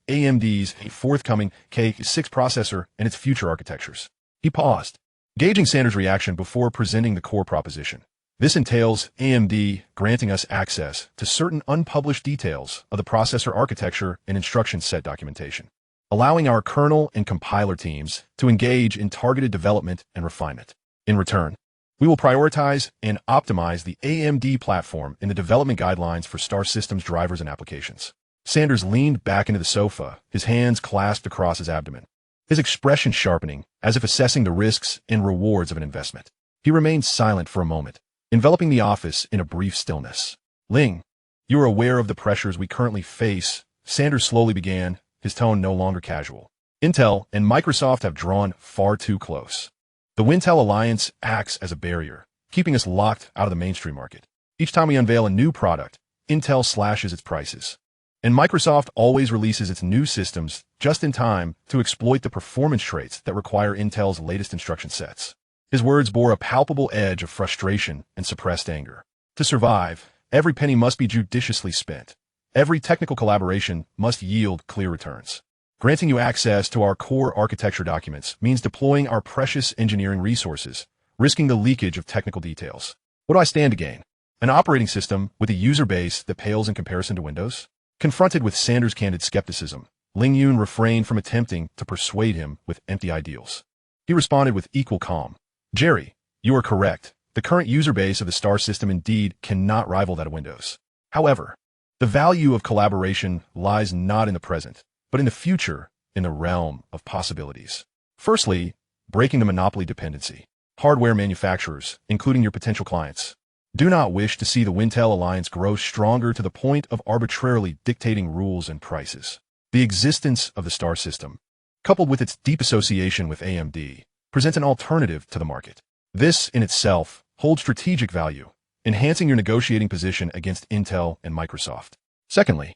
AMD's forthcoming K6 processor and its future architectures. He paused, gauging Sanders' reaction before presenting the core proposition. This entails AMD granting us access to certain unpublished details of the processor architecture and instruction set documentation, allowing our kernel and compiler teams to engage in targeted development and refinement. In return, we will prioritize and optimize the AMD platform in the development guidelines for Star Systems drivers and applications. Sanders leaned back into the sofa, his hands clasped across his abdomen, his expression sharpening as if assessing the risks and rewards of an investment. He remained silent for a moment, enveloping the office in a brief stillness. Ling, you are aware of the pressures we currently face, Sanders slowly began, his tone no longer casual. Intel and Microsoft have drawn far too close. The Wintel alliance acts as a barrier, keeping us locked out of the mainstream market. Each time we unveil a new product, Intel slashes its prices. And Microsoft always releases its new systems just in time to exploit the performance traits that require Intel's latest instruction sets. His words bore a palpable edge of frustration and suppressed anger. To survive, every penny must be judiciously spent. Every technical collaboration must yield clear returns. Granting you access to our core architecture documents means deploying our precious engineering resources, risking the leakage of technical details. What do I stand to gain? An operating system with a user base that pales in comparison to Windows? Confronted with Sanders' candid skepticism, Ling Yun refrained from attempting to persuade him with empty ideals. He responded with equal calm. Jerry, you are correct. The current user base of the Star System indeed cannot rival that of Windows. However, the value of collaboration lies not in the present, but in the future, in the realm of possibilities. Firstly, breaking the monopoly dependency. Hardware manufacturers, including your potential clients, do not wish to see the Wintel alliance grow stronger to the point of arbitrarily dictating rules and prices. The existence of the Star System, coupled with its deep association with AMD, presents an alternative to the market. This, in itself, holds strategic value, enhancing your negotiating position against Intel and Microsoft. Secondly,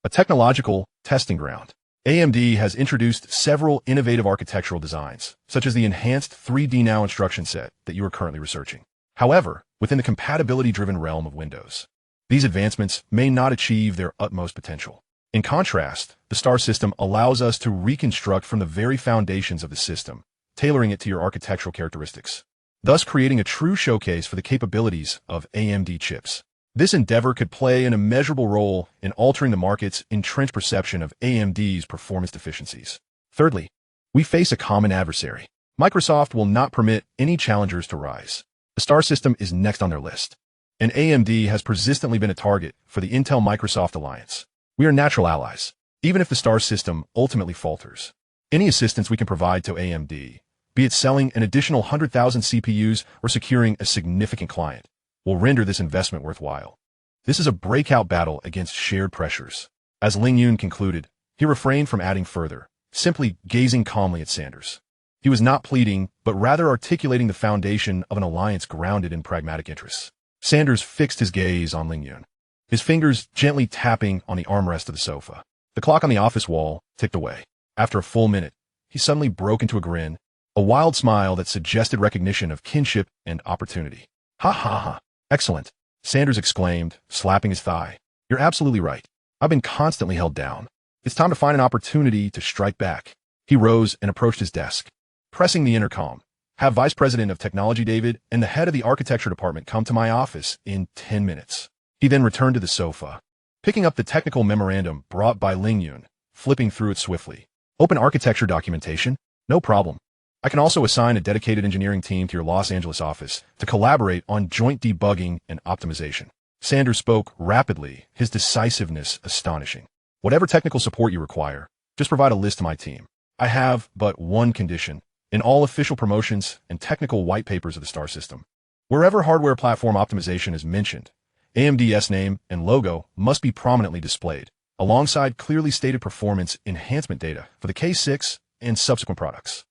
a technological testing ground. AMD has introduced several innovative architectural designs, such as the enhanced 3D Now instruction set that you are currently researching. However, within the compatibility-driven realm of Windows, these advancements may not achieve their utmost potential. In contrast, the Star System allows us to reconstruct from the very foundations of the system, tailoring it to your architectural characteristics, thus creating a true showcase for the capabilities of AMD chips. This endeavor could play an immeasurable role in altering the market's entrenched perception of AMD's performance deficiencies. Thirdly, we face a common adversary. Microsoft will not permit any challengers to rise. The Star System is next on their list, and AMD has persistently been a target for the Intel-Microsoft alliance. We are natural allies, even if the Star System ultimately falters. Any assistance we can provide to AMD, be it selling an additional 100,000 CPUs or securing a significant client, will render this investment worthwhile. This is a breakout battle against shared pressures. As Ling Yun concluded, he refrained from adding further, simply gazing calmly at Sanders. He was not pleading, but rather articulating the foundation of an alliance grounded in pragmatic interests. Sanders fixed his gaze on Ling Yun, his fingers gently tapping on the armrest of the sofa. The clock on the office wall ticked away. After a full minute, he suddenly broke into a grin, a wild smile that suggested recognition of kinship and opportunity. Ha ha ha. Excellent, Sanders exclaimed, slapping his thigh. You're absolutely right. I've been constantly held down. It's time to find an opportunity to strike back. He rose and approached his desk, pressing the intercom. Have Vice President of Technology David and the head of the architecture department come to my office in 10 minutes. He then returned to the sofa, picking up the technical memorandum brought by Ling Yun, flipping through it swiftly. Open architecture documentation? No problem. I can also assign a dedicated engineering team to your Los Angeles office to collaborate on joint debugging and optimization. Sanders spoke rapidly, his decisiveness astonishing. Whatever technical support you require, just provide a list to my team. I have but one condition in all official promotions and technical white papers of the STAR system. Wherever hardware platform optimization is mentioned, AMD's name and logo must be prominently displayed, alongside clearly stated performance enhancement data for the K6 and subsequent products.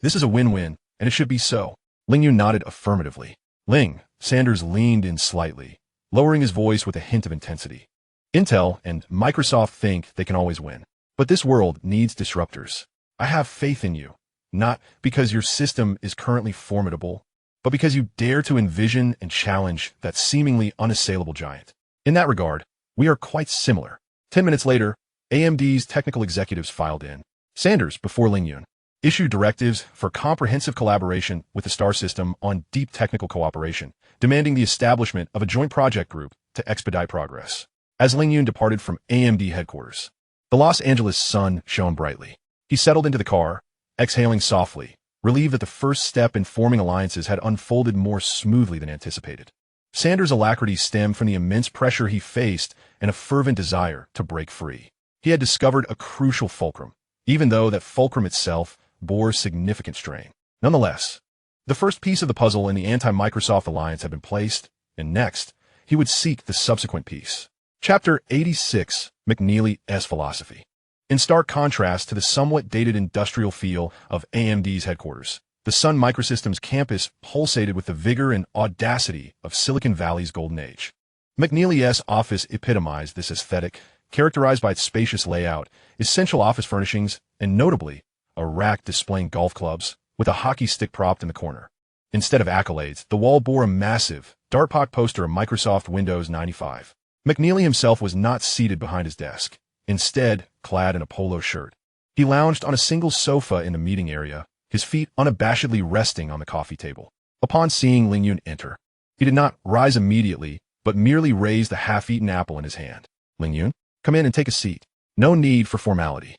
This is a win-win, and it should be so. Ling Yun nodded affirmatively. Ling, Sanders leaned in slightly, lowering his voice with a hint of intensity. Intel and Microsoft think they can always win. But this world needs disruptors. I have faith in you, not because your system is currently formidable, but because you dare to envision and challenge that seemingly unassailable giant. In that regard, we are quite similar. 10 minutes later, AMD's technical executives filed in. Sanders, before Ling Yun, issued directives for comprehensive collaboration with the STAR system on deep technical cooperation, demanding the establishment of a joint project group to expedite progress. As Ling Yun departed from AMD headquarters, the Los Angeles sun shone brightly. He settled into the car, exhaling softly, relieved that the first step in forming alliances had unfolded more smoothly than anticipated. Sanders' alacrity stemmed from the immense pressure he faced and a fervent desire to break free. He had discovered a crucial fulcrum, even though that fulcrum itself bore significant strain. Nonetheless, the first piece of the puzzle in the anti-Microsoft alliance had been placed, and next, he would seek the subsequent piece. Chapter 86, McNeely's Philosophy. In stark contrast to the somewhat dated industrial feel of AMD's headquarters, the Sun Microsystems campus pulsated with the vigor and audacity of Silicon Valley's golden age. McNeely's office epitomized this aesthetic, characterized by its spacious layout, essential office furnishings, and notably, a rack displaying golf clubs, with a hockey stick propped in the corner. Instead of accolades, the wall bore a massive, dartpock poster of Microsoft Windows 95. McNeely himself was not seated behind his desk. Instead, clad in a polo shirt, he lounged on a single sofa in the meeting area, his feet unabashedly resting on the coffee table. Upon seeing Ling Yun enter, he did not rise immediately, but merely raised the half-eaten apple in his hand. Ling Yun, come in and take a seat. No need for formality.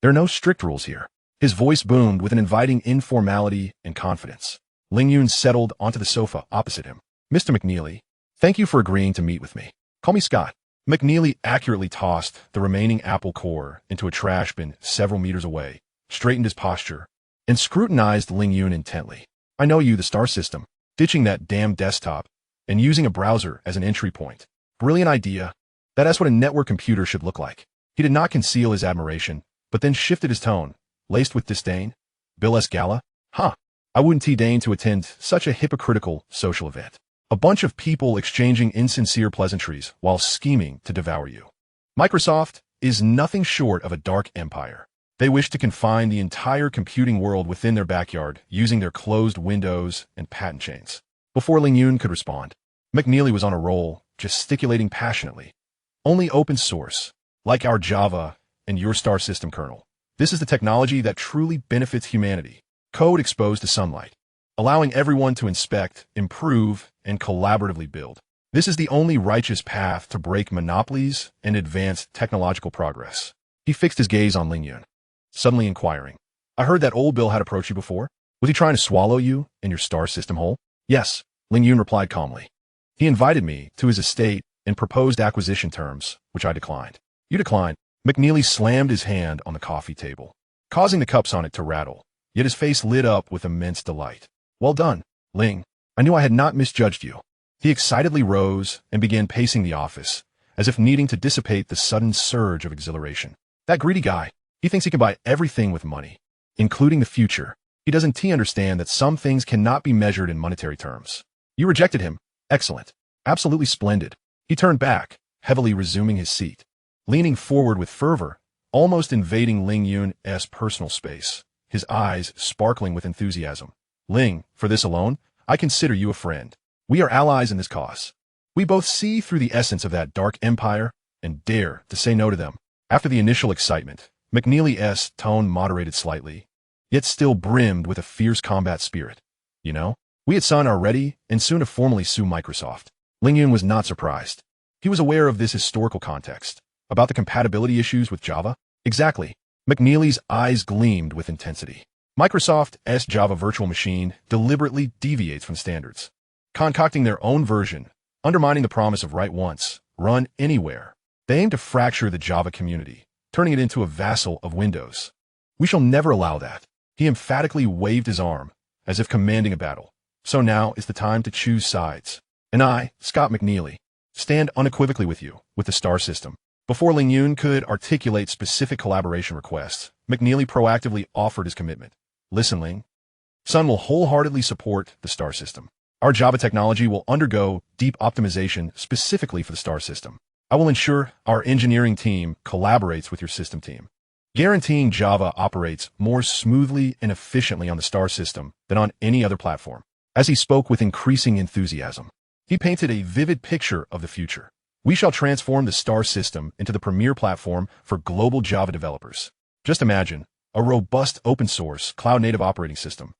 There are no strict rules here. His voice boomed with an inviting informality and confidence. Ling Yun settled onto the sofa opposite him. Mr. McNeely, thank you for agreeing to meet with me. Call me Scott. McNeely accurately tossed the remaining apple core into a trash bin several meters away, straightened his posture, and scrutinized Ling Yun intently. I know you, the STAR system, ditching that damn desktop and using a browser as an entry point. Brilliant idea. That's what a network computer should look like. He did not conceal his admiration, but then shifted his tone, laced with disdain. Bill S. Gala? Huh. I wouldn't deign to attend such a hypocritical social event. A bunch of people exchanging insincere pleasantries while scheming to devour you. Microsoft is nothing short of a dark empire. They wish to confine the entire computing world within their backyard using their closed windows and patent chains. Before Ling Yun could respond, McNeely was on a roll, gesticulating passionately. Only open source, like our Java and your STAR system kernel. This is the technology that truly benefits humanity. Code exposed to sunlight, allowing everyone to inspect, improve, and collaboratively build. This is the only righteous path to break monopolies and advance technological progress. He fixed his gaze on Ling Yun, suddenly inquiring. I heard that old Bill had approached you before. Was he trying to swallow you and your STAR system whole? Yes, Ling Yun replied calmly. He invited me to his estate and proposed acquisition terms, which I declined. You declined. McNeely slammed his hand on the coffee table, causing the cups on it to rattle, yet his face lit up with immense delight. Well done, Ling. I knew I had not misjudged you. He excitedly rose and began pacing the office, as if needing to dissipate the sudden surge of exhilaration. That greedy guy, he thinks he can buy everything with money, including the future. He doesn't understand that some things cannot be measured in monetary terms. You rejected him. Excellent. Absolutely splendid. He turned back, heavily resuming his seat, leaning forward with fervor, almost invading Ling Yun's personal space, his eyes sparkling with enthusiasm. Ling, for this alone, I consider you a friend. We are allies in this cause. We both see through the essence of that dark empire and dare to say no to them. After the initial excitement, McNeely's tone moderated slightly, yet still brimmed with a fierce combat spirit. You know, we at Sun are ready and soon to formally sue Microsoft. Ling Yun was not surprised. He was aware of this historical context. About the compatibility issues with Java? Exactly. McNeely's eyes gleamed with intensity. Microsoft's Java virtual machine deliberately deviates from standards, concocting their own version, undermining the promise of write once, run anywhere. They aim to fracture the Java community, turning it into a vassal of Windows. We shall never allow that. He emphatically waved his arm, as if commanding a battle. So now is the time to choose sides. And I, Scott McNeely, stand unequivocally with you, with the star system. Before Ling Yun could articulate specific collaboration requests, McNeely proactively offered his commitment. Listen, Ling. Sun will wholeheartedly support the star system. Our Java technology will undergo deep optimization specifically for the star system. I will ensure our engineering team collaborates with your system team, guaranteeing Java operates more smoothly and efficiently on the star system than on any other platform. As he spoke with increasing enthusiasm, he painted a vivid picture of the future. We shall transform the star system into the premier platform for global Java developers. Just imagine a robust open-source, cloud-native operating system,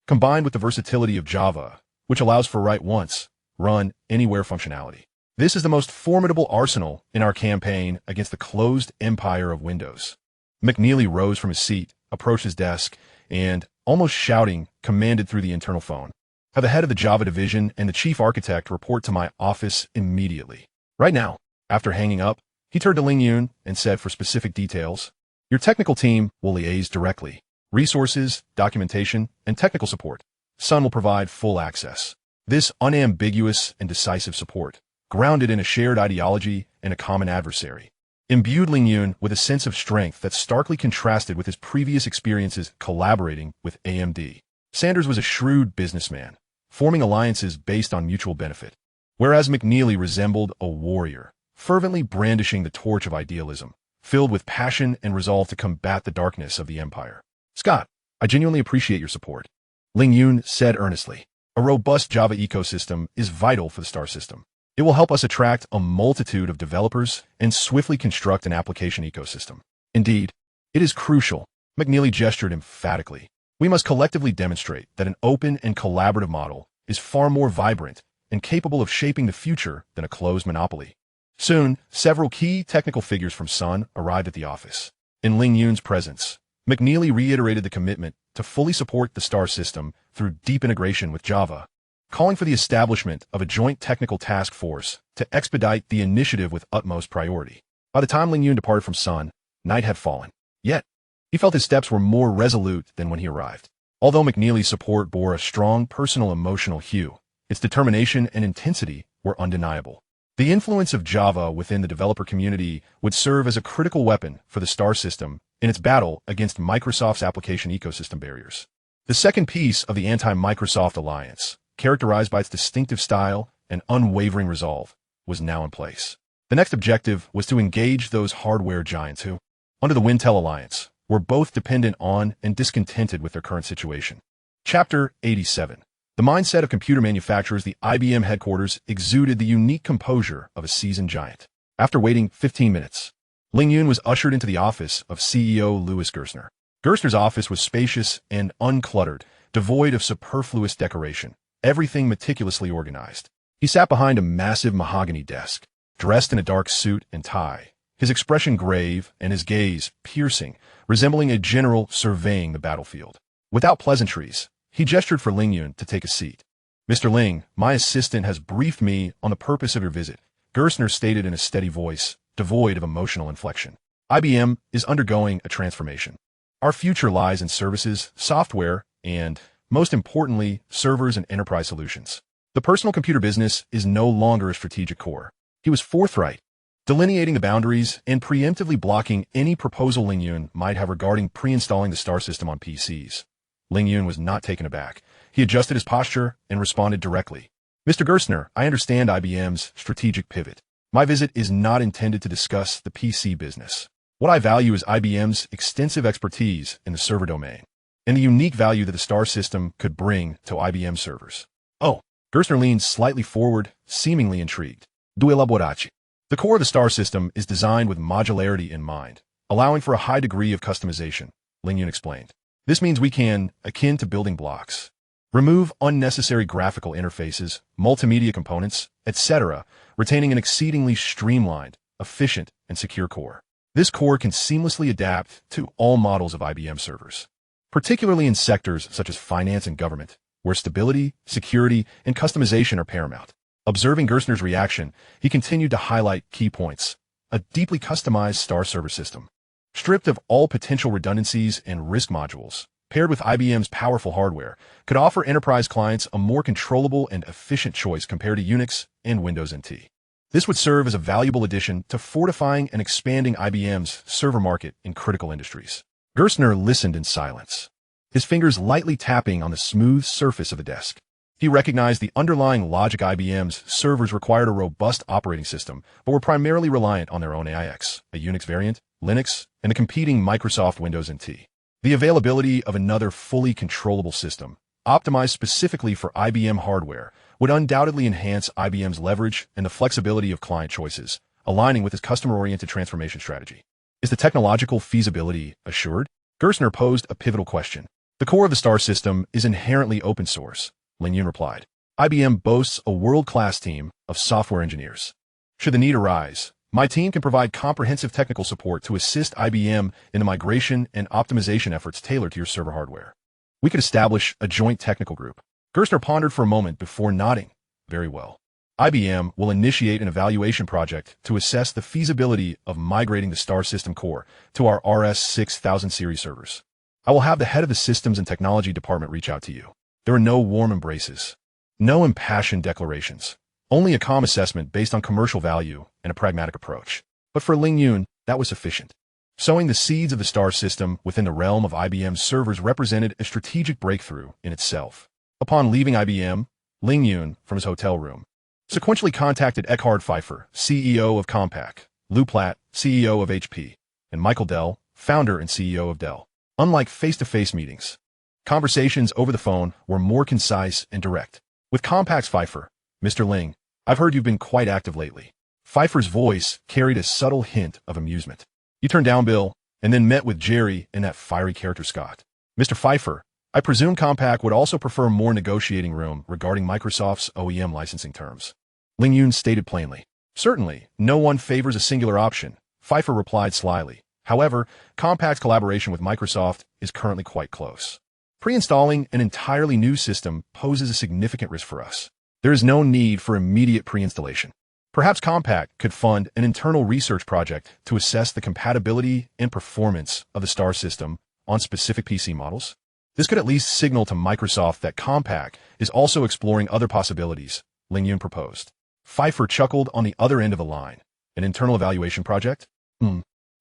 combined with the versatility of Java, which allows for write once, run anywhere functionality. This is the most formidable arsenal in our campaign against the closed empire of Windows. McNeely rose from his seat, approached his desk, and, almost shouting, commanded through the internal phone. Have the head of the Java division and the chief architect report to my office immediately. Right now. After hanging up, he turned to Ling Yun and said for specific details, your technical team will liaise directly. Resources, documentation, and technical support. Sun will provide full access. This unambiguous and decisive support, grounded in a shared ideology and a common adversary, imbued Ling Yun with a sense of strength that starkly contrasted with his previous experiences collaborating with AMD. Sanders was a shrewd businessman, forming alliances based on mutual benefit, whereas McNeely resembled a warrior, fervently brandishing the torch of idealism, filled with passion and resolve to combat the darkness of the empire. Scott, I genuinely appreciate your support. Ling Yun said earnestly, a robust Java ecosystem is vital for the star system. It will help us attract a multitude of developers and swiftly construct an application ecosystem. Indeed, it is crucial. McNeely gestured emphatically. We must collectively demonstrate that an open and collaborative model is far more vibrant and capable of shaping the future than a closed monopoly. Soon, several key technical figures from Sun arrived at the office. In Ling Yun's presence, McNeely reiterated the commitment to fully support the star system through deep integration with Java, calling for the establishment of a joint technical task force to expedite the initiative with utmost priority. By the time Ling Yun departed from Sun, night had fallen. Yet, he felt his steps were more resolute than when he arrived. Although McNeely's support bore a strong personal emotional hue, its determination and intensity were undeniable. The influence of Java within the developer community would serve as a critical weapon for the star system in its battle against Microsoft's application ecosystem barriers. The second piece of the anti-Microsoft alliance, characterized by its distinctive style and unwavering resolve, was now in place. The next objective was to engage those hardware giants who, under the Wintel alliance, were both dependent on and discontented with their current situation. Chapter 87. The mindset of computer manufacturers, the IBM headquarters exuded the unique composure of a seasoned giant. After waiting 15 minutes, Ling Yun was ushered into the office of CEO Louis Gerstner. Gerstner's office was spacious and uncluttered, devoid of superfluous decoration, everything meticulously organized. He sat behind a massive mahogany desk, dressed in a dark suit and tie, his expression grave and his gaze piercing, resembling a general surveying the battlefield. Without pleasantries, he gestured for Ling Yun to take a seat. Mr. Ling, my assistant has briefed me on the purpose of your visit, Gerstner stated in a steady voice, devoid of emotional inflection. IBM is undergoing a transformation. Our future lies in services, software, and, most importantly, servers and enterprise solutions. The personal computer business is no longer a strategic core. He was forthright, delineating the boundaries and preemptively blocking any proposal Ling Yun might have regarding pre-installing the star system on PCs. Ling Yun was not taken aback. He adjusted his posture and responded directly. Mr. Gerstner, I understand IBM's strategic pivot. My visit is not intended to discuss the PC business. What I value is IBM's extensive expertise in the server domain and the unique value that the star system could bring to IBM servers. Oh, Gerstner leaned slightly forward, seemingly intrigued. Due elaborati. The core of the star system is designed with modularity in mind, allowing for a high degree of customization, Ling Yun explained. This means we can, akin to building blocks, Remove unnecessary graphical interfaces, multimedia components, etc., retaining an exceedingly streamlined, efficient, and secure core. This core can seamlessly adapt to all models of IBM servers, particularly in sectors such as finance and government, where stability, security, and customization are paramount. Observing Gerstner's reaction, he continued to highlight key points. A deeply customized star server system, stripped of all potential redundancies and risk modules, paired with IBM's powerful hardware, could offer enterprise clients a more controllable and efficient choice compared to Unix and Windows NT. This would serve as a valuable addition to fortifying and expanding IBM's server market in critical industries. Gerstner listened in silence, his fingers lightly tapping on the smooth surface of the desk. He recognized the underlying logic. IBM's servers required a robust operating system, but were primarily reliant on their own AIX, a Unix variant, Linux, and the competing Microsoft Windows NT. The availability of another fully controllable system, optimized specifically for IBM hardware, would undoubtedly enhance IBM's leverage and the flexibility of client choices, aligning with its customer-oriented transformation strategy. Is the technological feasibility assured? Gerstner posed a pivotal question. The core of the STAR system is inherently open source, Ling Yun replied. IBM boasts a world-class team of software engineers. Should the need arise, my team can provide comprehensive technical support to assist IBM in the migration and optimization efforts tailored to your server hardware. We could establish a joint technical group. Gerstner pondered for a moment before nodding. Very well. IBM will initiate an evaluation project to assess the feasibility of migrating the STAR system core to our RS-6000 series servers. I will have the head of the Systems and Technology Department reach out to you. There are no warm embraces, no impassioned declarations, only a calm assessment based on commercial value and a pragmatic approach. But for Ling Yun, that was sufficient. Sowing the seeds of the STAR system within the realm of IBM's servers represented a strategic breakthrough in itself. Upon leaving IBM, Ling Yun, from his hotel room, sequentially contacted Eckhard Pfeiffer, CEO of Compaq, Lou Platt, CEO of HP, and Michael Dell, founder and CEO of Dell. Unlike face-to-face meetings, conversations over the phone were more concise and direct. With Compaq's Pfeiffer, Mr. Ling, I've heard you've been quite active lately. Pfeiffer's voice carried a subtle hint of amusement. You turned down Bill, and then met with Jerry and that fiery character Scott. Mr. Pfeiffer, I presume Compaq would also prefer more negotiating room regarding Microsoft's OEM licensing terms. Ling Yun stated plainly. Certainly, no one favors a singular option, Pfeiffer replied slyly. However, Compaq's collaboration with Microsoft is currently quite close. Pre-installing an entirely new system poses a significant risk for us. There is no need for immediate pre-installation. Perhaps Compaq could fund an internal research project to assess the compatibility and performance of the STAR system on specific PC models. This could at least signal to Microsoft that Compaq is also exploring other possibilities, Ling Yun proposed. Pfeiffer chuckled on the other end of the line. An internal evaluation project?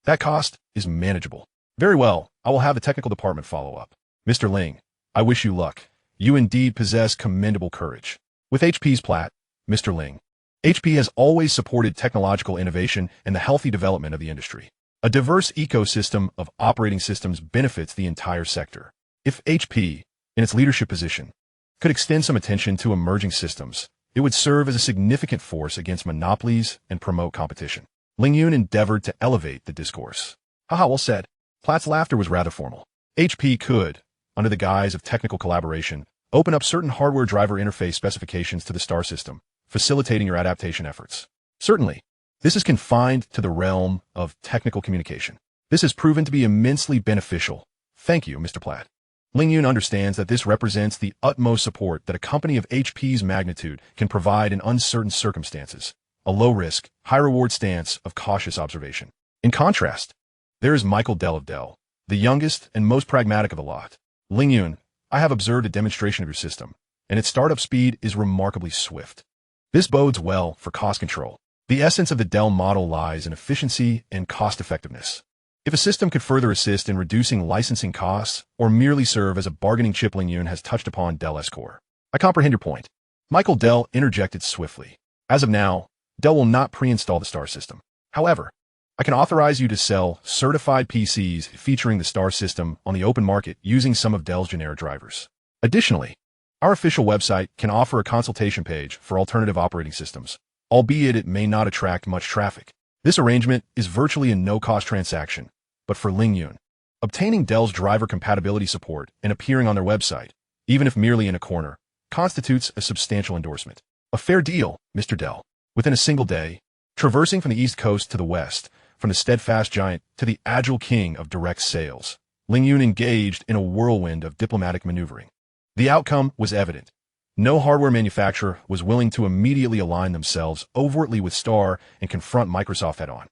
That cost is manageable. Very well, I will have the technical department follow up. Mr. Ling, I wish you luck. You indeed possess commendable courage. With HP's Platt, Mr. Ling, HP has always supported technological innovation and the healthy development of the industry. A diverse ecosystem of operating systems benefits the entire sector. If HP, in its leadership position, could extend some attention to emerging systems, it would serve as a significant force against monopolies and promote competition. Ling Yun endeavored to elevate the discourse. Haha, well said. Platt's laughter was rather formal. HP could, under the guise of technical collaboration, open up certain hardware driver interface specifications to the STAR system, facilitating your adaptation efforts. Certainly, this is confined to the realm of technical communication. This has proven to be immensely beneficial. Thank you, Mr. Platt. Ling Yun understands that this represents the utmost support that a company of HP's magnitude can provide in uncertain circumstances, a low-risk, high-reward stance of cautious observation. In contrast, there is Michael Dell of Dell, the youngest and most pragmatic of the lot. Ling Yun, I have observed a demonstration of your system, and its startup speed is remarkably swift. This bodes well for cost control. The essence of the Dell model lies in efficiency and cost-effectiveness. If a system could further assist in reducing licensing costs or merely serve as a bargaining chip, Ling Yun has touched upon Dell's core. I comprehend your point. Michael Dell interjected swiftly. As of now, Dell will not pre-install the STAR system. However, I can authorize you to sell certified PCs featuring the STAR system on the open market using some of Dell's generic drivers. Additionally, our official website can offer a consultation page for alternative operating systems, albeit it may not attract much traffic. This arrangement is virtually a no-cost transaction, but for Ling Yun, obtaining Dell's driver compatibility support and appearing on their website even if merely in a corner, constitutes a substantial endorsement. A fair deal, Mr. Dell. Within a single day, traversing from the East Coast to the West, from the steadfast giant to the agile king of direct sales, Ling Yun engaged in a whirlwind of diplomatic maneuvering. The outcome was evident. No hardware manufacturer was willing to immediately align themselves overtly with Star and confront Microsoft head-on.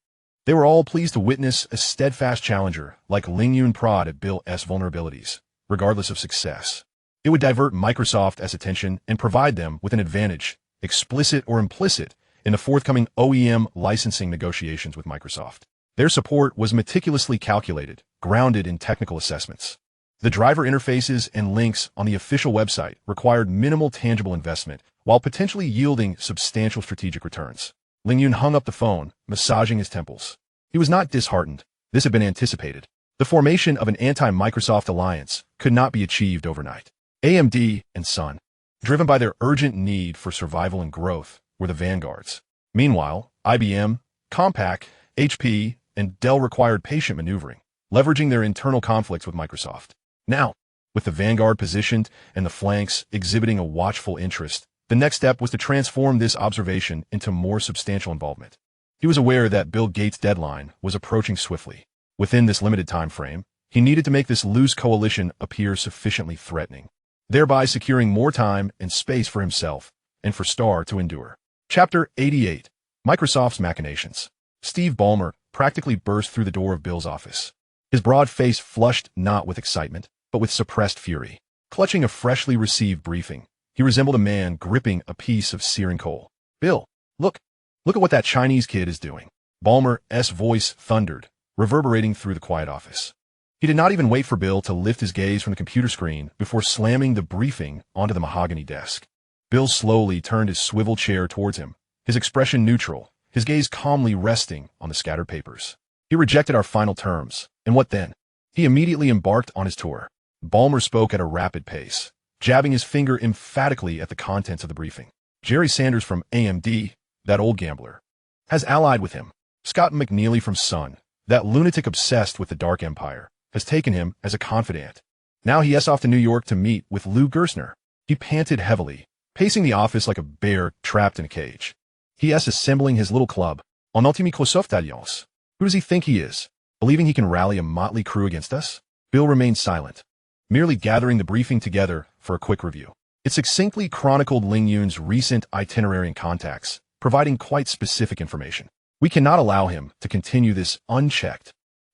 They were all pleased to witness a steadfast challenger like Ling Yun prod at Bill's vulnerabilities, regardless of success. It would divert Microsoft's attention and provide them with an advantage, explicit or implicit, in the forthcoming OEM licensing negotiations with Microsoft. Their support was meticulously calculated, grounded in technical assessments. The driver interfaces and links on the official website required minimal tangible investment while potentially yielding substantial strategic returns. Ling Yun hung up the phone, massaging his temples. He was not disheartened. This had been anticipated. The formation of an anti-Microsoft alliance could not be achieved overnight. AMD and Sun, driven by their urgent need for survival and growth, were the vanguards. Meanwhile, IBM, Compaq, HP, and Dell required patient maneuvering, leveraging their internal conflicts with Microsoft. Now, with the vanguard positioned and the flanks exhibiting a watchful interest, the next step was to transform this observation into more substantial involvement. He was aware that Bill Gates' deadline was approaching swiftly. Within this limited time frame, he needed to make this loose coalition appear sufficiently threatening, thereby securing more time and space for himself and for Star to endure. Chapter 88. Microsoft's Machinations. Steve Ballmer practically burst through the door of Bill's office. His broad face flushed not with excitement, but with suppressed fury. Clutching a freshly received briefing, he resembled a man gripping a piece of searing coal. "Bill, look at what that Chinese kid is doing." Ballmer's voice thundered, reverberating through the quiet office. He did not even wait for Bill to lift his gaze from the computer screen before slamming the briefing onto the mahogany desk. Bill slowly turned his swivel chair towards him, his expression neutral, his gaze calmly resting on the scattered papers. "He rejected our final terms, and what then?" He immediately embarked on his tour. Ballmer spoke at a rapid pace, jabbing his finger emphatically at the contents of the briefing. "Jerry Sanders from AMD, that old gambler, has allied with him. Scott McNeely from Sun, that lunatic obsessed with the Dark Empire, has taken him as a confidant. Now he is off to New York to meet with Lou Gerstner." He panted heavily, pacing the office like a bear trapped in a cage. "He is assembling his little club, en anti-Microsoft alliance. Who does he think he is, believing he can rally a motley crew against us?" Bill remained silent, merely gathering the briefing together for a quick review. It succinctly chronicled Ling Yun's recent itinerary and contacts, providing quite specific information. "We cannot allow him to continue this unchecked,"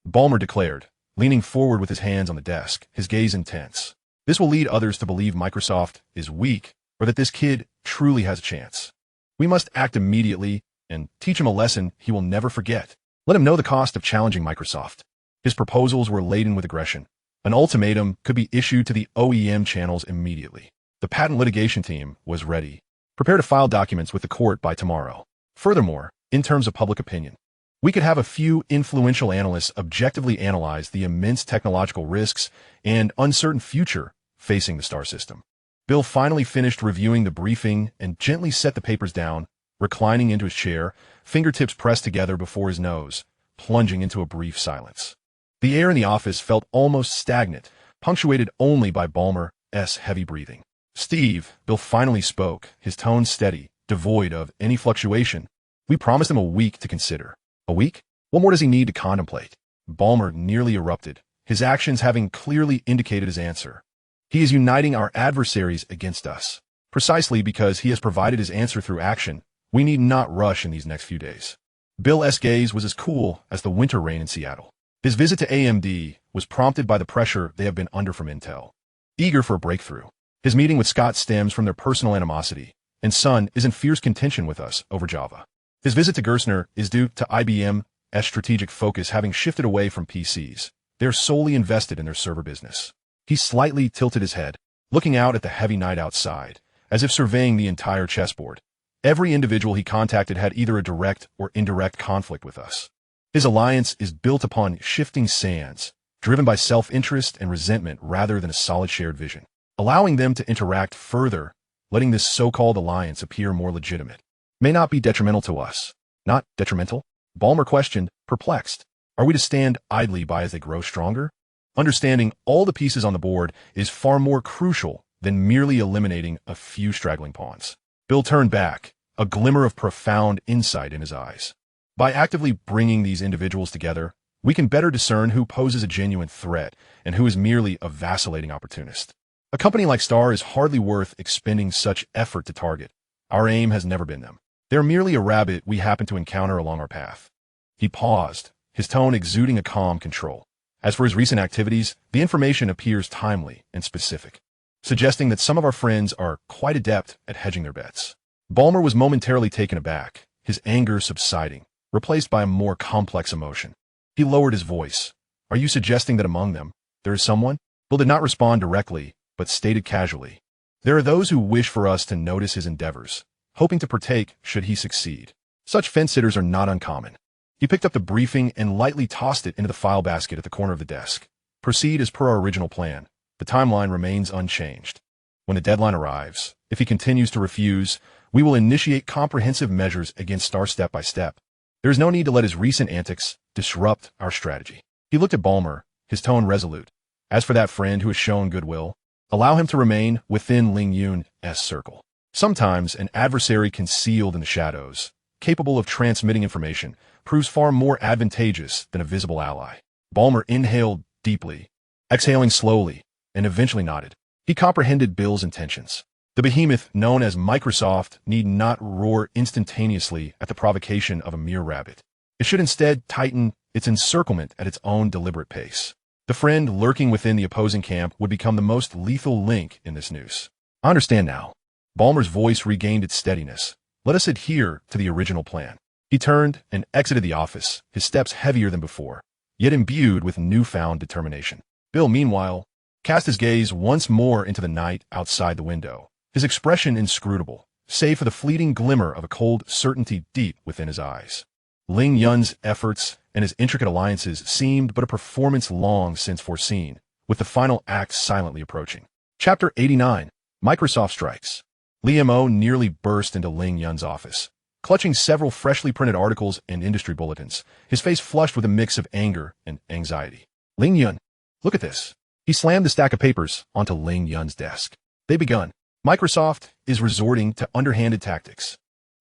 Ballmer declared, leaning forward with his hands on the desk, his gaze intense. "This will lead others to believe Microsoft is weak or that this kid truly has a chance. We must act immediately and teach him a lesson he will never forget. Let him know the cost of challenging Microsoft." His proposals were laden with aggression. An ultimatum could be issued to the OEM channels immediately. The patent litigation team was ready, prepared to file documents with the court by tomorrow. Furthermore, in terms of public opinion, we could have a few influential analysts objectively analyze the immense technological risks and uncertain future facing the star system. Bill finally finished reviewing the briefing and gently set the papers down, reclining into his chair, fingertips pressed together before his nose, plunging into a brief silence. The air in the office felt almost stagnant, punctuated only by Ballmer's heavy breathing. "Steve," Bill finally spoke, his tone steady, devoid of any fluctuation. "We promised him a week to consider." "A week? What more does he need to contemplate?" Ballmer nearly erupted, his actions having clearly indicated his answer. "He is uniting our adversaries against us. Precisely because he has provided his answer through action, we need not rush in these next few days." Bill's gaze was as cool as the winter rain in Seattle. His visit to AMD was prompted by the pressure they have been under from Intel. Eager for a breakthrough, his meeting with Scott stems from their personal animosity, and Sun is in fierce contention with us over Java. His visit to Gerstner is due to IBM's strategic focus having shifted away from PCs. They are solely invested in their server business. He slightly tilted his head, looking out at the heavy night outside, as if surveying the entire chessboard. Every individual he contacted had either a direct or indirect conflict with us. His alliance is built upon shifting sands, driven by self-interest and resentment rather than a solid shared vision. Allowing them to interact further, letting this so-called alliance appear more legitimate, may not be detrimental to us. Not detrimental? Ballmer questioned, perplexed. Are we to stand idly by as they grow stronger? Understanding all the pieces on the board is far more crucial than merely eliminating a few straggling pawns. Bill turned back, a glimmer of profound insight in his eyes. By actively bringing these individuals together, we can better discern who poses a genuine threat and who is merely a vacillating opportunist. A company like Star is hardly worth expending such effort to target. Our aim has never been them. They're merely a rabbit we happen to encounter along our path. He paused, his tone exuding a calm control. As for his recent activities, the information appears timely and specific, suggesting that some of our friends are quite adept at hedging their bets. Ballmer was momentarily taken aback, his anger subsiding, replaced by a more complex emotion. He lowered his voice. Are you suggesting that among them, there is someone? Bill did not respond directly, but stated casually. There are those who wish for us to notice his endeavors, hoping to partake should he succeed. Such fence-sitters are not uncommon. He picked up the briefing and lightly tossed it into the file basket at the corner of the desk. Proceed as per our original plan. The timeline remains unchanged. When the deadline arrives, if he continues to refuse, we will initiate comprehensive measures against Star step by step. There is no need to let his recent antics disrupt our strategy. He looked at Ballmer, his tone resolute. As for that friend who has shown goodwill, allow him to remain within Ling Yun's circle. Sometimes an adversary concealed in the shadows, capable of transmitting information, proves far more advantageous than a visible ally. Ballmer inhaled deeply, exhaling slowly, and eventually nodded. He comprehended Bill's intentions. The behemoth known as Microsoft need not roar instantaneously at the provocation of a mere rabbit. It should instead tighten its encirclement at its own deliberate pace. The friend lurking within the opposing camp would become the most lethal link in this noose. I understand now. Ballmer's voice regained its steadiness. Let us adhere to the original plan. He turned and exited the office, his steps heavier than before, yet imbued with newfound determination. Bill, meanwhile, cast his gaze once more into the night outside the window, his expression inscrutable, save for the fleeting glimmer of a cold certainty deep within his eyes. Ling Yun's efforts and his intricate alliances seemed but a performance long since foreseen, with the final act silently approaching. Chapter 89. Microsoft Strikes. Li Mo nearly burst into Ling Yun's office, clutching several freshly printed articles and industry bulletins, his face flushed with a mix of anger and anxiety. Ling Yun, look at this. He slammed the stack of papers onto Ling Yun's desk. They begun. Microsoft is resorting to underhanded tactics.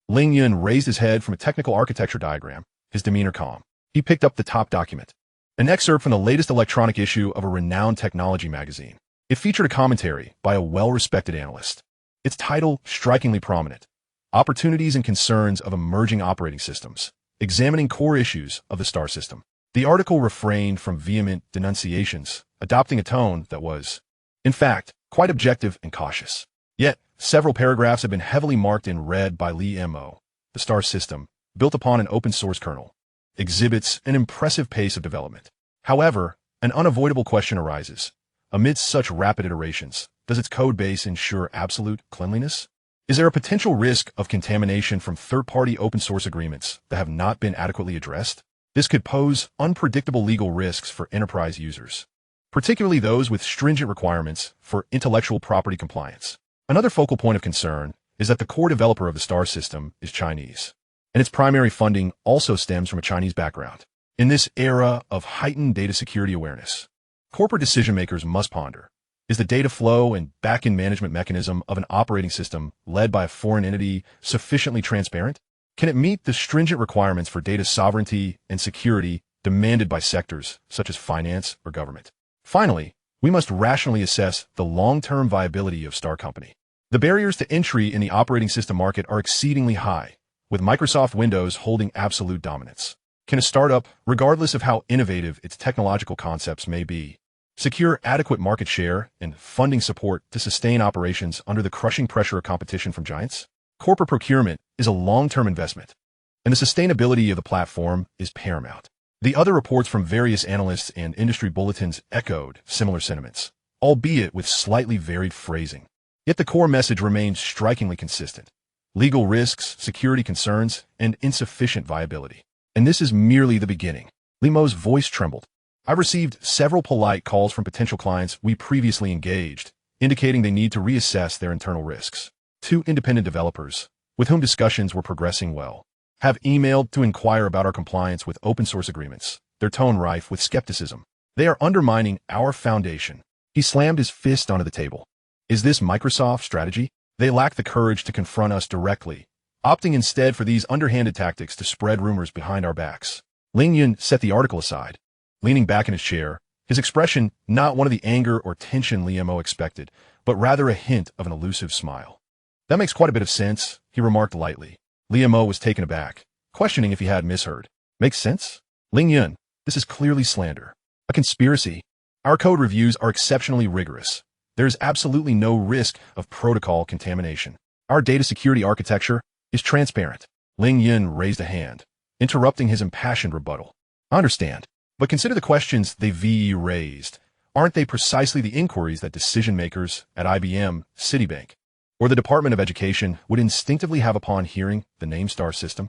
Ling Yun raised his head from a technical architecture diagram, his demeanor calm. He picked up the top document, an excerpt from the latest electronic issue of a renowned technology magazine. It featured a commentary by a well-respected analyst. Its title strikingly prominent: Opportunities and Concerns of Emerging Operating Systems, examining core issues of the Star system. The article refrained from vehement denunciations, adopting a tone that was, in fact, quite objective and cautious. Yet, several paragraphs have been heavily marked in red by Li Mo. The Star system, built upon an open-source kernel, exhibits an impressive pace of development. However, an unavoidable question arises. Amidst such rapid iterations, does its code base ensure absolute cleanliness? Is there a potential risk of contamination from third-party open-source agreements that have not been adequately addressed? This could pose unpredictable legal risks for enterprise users, particularly those with stringent requirements for intellectual property compliance. Another focal point of concern is that the core developer of the Star system is Chinese, and its primary funding also stems from a Chinese background. In this era of heightened data security awareness, corporate decision-makers must ponder: is the data flow and back-end management mechanism of an operating system led by a foreign entity sufficiently transparent? Can it meet the stringent requirements for data sovereignty and security demanded by sectors such as finance or government? Finally, we must rationally assess the long-term viability of Star Company. The barriers to entry in the operating system market are exceedingly high, with Microsoft Windows holding absolute dominance. Can a startup, regardless of how innovative its technological concepts may be, secure adequate market share and funding support to sustain operations under the crushing pressure of competition from giants? Corporate procurement is a long-term investment, and the sustainability of the platform is paramount. The other reports from various analysts and industry bulletins echoed similar sentiments, albeit with slightly varied phrasing. Yet the core message remained strikingly consistent: legal risks, security concerns, and insufficient viability. And this is merely the beginning. Li Mo's voice trembled. I've received several polite calls from potential clients we previously engaged, indicating they need to reassess their internal risks. 2 independent developers, with whom discussions were progressing well, have emailed to inquire about our compliance with open-source agreements, their tone rife with skepticism. They are undermining our foundation. He slammed his fist onto the table. Is this Microsoft's strategy? They lack the courage to confront us directly, opting instead for these underhanded tactics to spread rumors behind our backs. Ling Yun set the article aside, leaning back in his chair, his expression not one of the anger or tension Liu Mo expected, but rather a hint of an elusive smile. That makes quite a bit of sense, he remarked lightly. Liu Mo was taken aback, questioning if he had misheard. Makes sense? Ling Yun, this is clearly slander. A conspiracy. Our code reviews are exceptionally rigorous. There is absolutely no risk of protocol contamination. Our data security architecture is transparent. Ling Yun raised a hand, interrupting his impassioned rebuttal. I understand, but consider the questions they VE raised. Aren't they precisely the inquiries that decision-makers at IBM, Citibank, or the Department of Education would instinctively have upon hearing the name star system?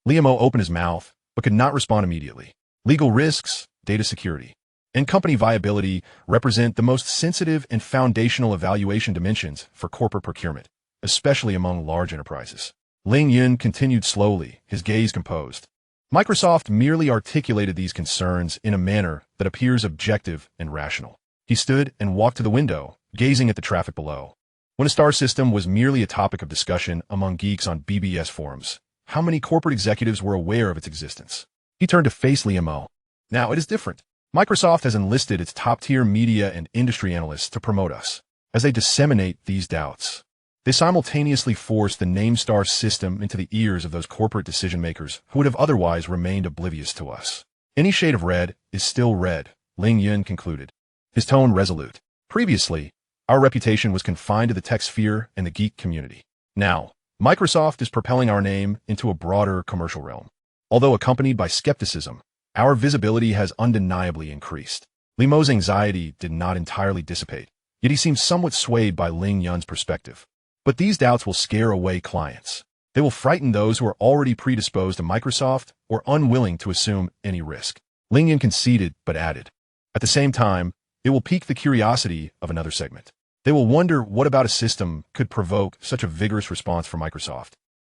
Liu Mo opened his mouth, but could not respond immediately. Legal risks, data security, and company viability represent the most sensitive and foundational evaluation dimensions for corporate procurement, especially among large enterprises. Ling Yun continued slowly, his gaze composed. Microsoft merely articulated these concerns in a manner that appears objective and rational. He stood and walked to the window, gazing at the traffic below. When a star system was merely a topic of discussion among geeks on BBS forums, how many corporate executives were aware of its existence? He turned to face Liu Mo. Now it is different. Microsoft has enlisted its top-tier media and industry analysts to promote us. As they disseminate these doubts, they simultaneously force the name-star system into the ears of those corporate decision-makers who would have otherwise remained oblivious to us. Any shade of red is still red, Ling Yun concluded, his tone resolute. Previously, our reputation was confined to the tech sphere and the geek community. Now, Microsoft is propelling our name into a broader commercial realm. Although accompanied by skepticism, our visibility has undeniably increased. Liu Mo's anxiety did not entirely dissipate, yet he seemed somewhat swayed by Ling Yun's perspective. But these doubts will scare away clients. They will frighten those who are already predisposed to Microsoft or unwilling to assume any risk. Ling Yun conceded, but added, at the same time, it will pique the curiosity of another segment. They will wonder what about a system could provoke such a vigorous response from Microsoft,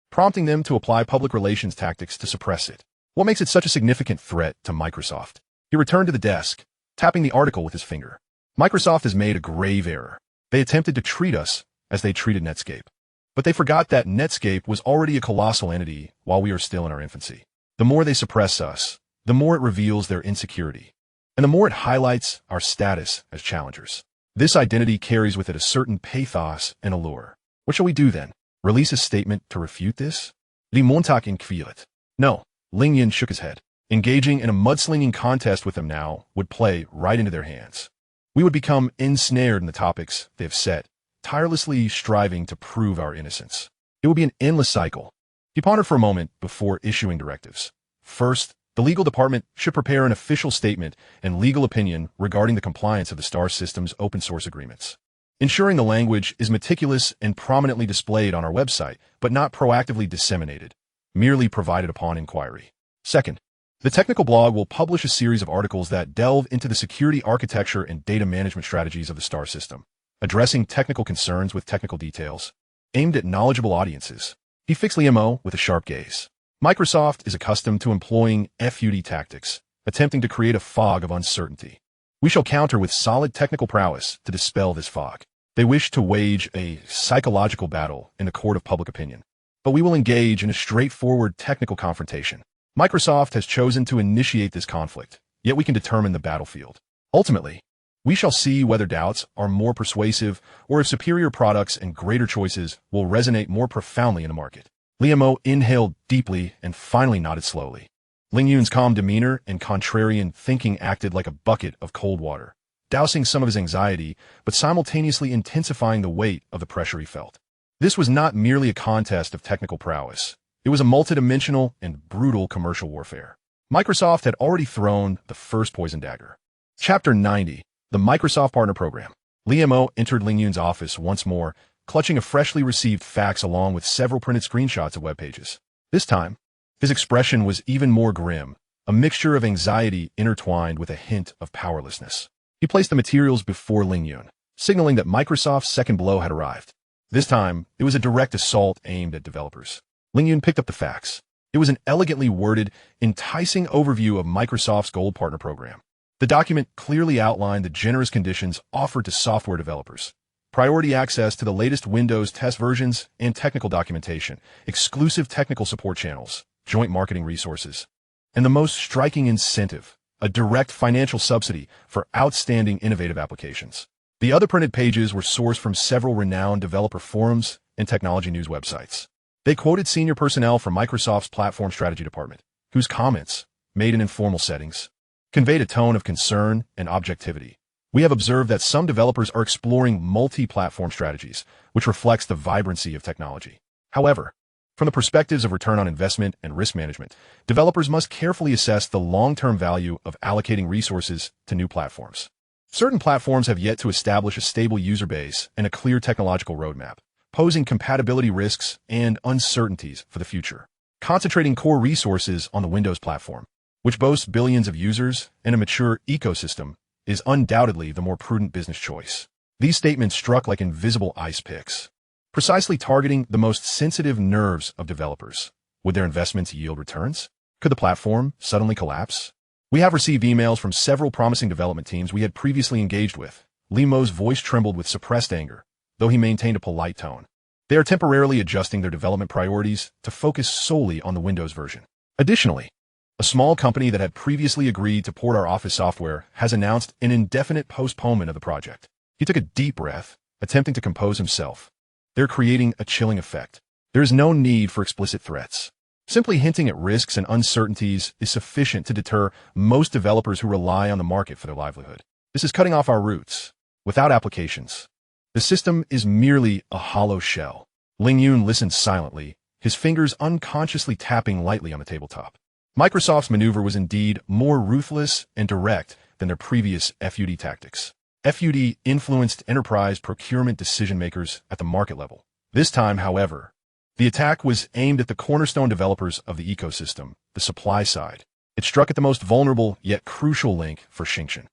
prompting them to apply public relations tactics to suppress it. What makes it such a significant threat to Microsoft? He returned to the desk, tapping the article with his finger. Microsoft has made a grave error. They attempted to treat us as they treated Netscape. But they forgot that Netscape was already a colossal entity while we are still in our infancy. The more they suppress us, the more it reveals their insecurity, and the more it highlights our status as challengers. This identity carries with it a certain pathos and allure. What shall we do then? Release a statement to refute this? Die Montag in Quillet. No. Ling Yun shook his head. Engaging in a mudslinging contest with them now would play right into their hands. We would become ensnared in the topics they have set, tirelessly striving to prove our innocence. It would be an endless cycle. He pondered for a moment before issuing directives. First, the legal department should prepare an official statement and legal opinion regarding the compliance of the STAR system's open source agreements, ensuring the language is meticulous and prominently displayed on our website, but not proactively disseminated, merely provided upon inquiry. Second, the technical blog will publish a series of articles that delve into the security architecture and data management strategies of the STAR system, addressing technical concerns with technical details, aimed at knowledgeable audiences. He fixed Liu Mo with a sharp gaze. Microsoft is accustomed to employing FUD tactics, attempting to create a fog of uncertainty. We shall counter with solid technical prowess to dispel this fog. They wish to wage a psychological battle in the court of public opinion, but we will engage in a straightforward technical confrontation. Microsoft has chosen to initiate this conflict, yet we can determine the battlefield. Ultimately, we shall see whether doubts are more persuasive or if superior products and greater choices will resonate more profoundly in the market. Liu Mo inhaled deeply and finally nodded slowly. Ling Yun's calm demeanor and contrarian thinking acted like a bucket of cold water, dousing some of his anxiety, but simultaneously intensifying the weight of the pressure he felt. This was not merely a contest of technical prowess. It was a multidimensional and brutal commercial warfare. Microsoft had already thrown the first poison dagger. Chapter 90, the Microsoft Partner Program. Liu Mo entered Ling Yun's office once more, clutching a freshly received fax along with several printed screenshots of web pages. This time, his expression was even more grim, a mixture of anxiety intertwined with a hint of powerlessness. He placed the materials before Ling Yun, signaling that Microsoft's second blow had arrived. This time, it was a direct assault aimed at developers. Ling Yun picked up the fax. It was an elegantly worded, enticing overview of Microsoft's Gold Partner Program. The document clearly outlined the generous conditions offered to software developers, priority access to the latest Windows test versions and technical documentation, exclusive technical support channels, joint marketing resources, and the most striking incentive, a direct financial subsidy for outstanding innovative applications. The other printed pages were sourced from several renowned developer forums and technology news websites. They quoted senior personnel from Microsoft's platform strategy department, whose comments, made in informal settings, conveyed a tone of concern and objectivity. We have observed that some developers are exploring multi-platform strategies, which reflects the vibrancy of technology. However, from the perspectives of return on investment and risk management, developers must carefully assess the long-term value of allocating resources to new platforms. Certain platforms have yet to establish a stable user base and a clear technological roadmap, posing compatibility risks and uncertainties for the future. Concentrating core resources on the Windows platform, which boasts billions of users and a mature ecosystem, is undoubtedly the more prudent business choice. These statements struck like invisible ice picks, precisely targeting the most sensitive nerves of developers. Would their investments yield returns? Could the platform suddenly collapse? We have received emails from several promising development teams we had previously engaged with. Ling Yun's voice trembled with suppressed anger, though he maintained a polite tone. They are temporarily adjusting their development priorities to focus solely on the Windows version. Additionally, a small company that had previously agreed to port our Office software has announced an indefinite postponement of the project. He took a deep breath, attempting to compose himself. They're creating a chilling effect. There is no need for explicit threats. Simply hinting at risks and uncertainties is sufficient to deter most developers who rely on the market for their livelihood. This is cutting off our roots. Without applications, the system is merely a hollow shell. Ling Yun listened silently, his fingers unconsciously tapping lightly on the tabletop. Microsoft's maneuver was indeed more ruthless and direct than their previous FUD tactics. FUD influenced enterprise procurement decision-makers at the market level. This time, however, the attack was aimed at the cornerstone developers of the ecosystem, the supply side. It struck at the most vulnerable yet crucial link for Xingchen.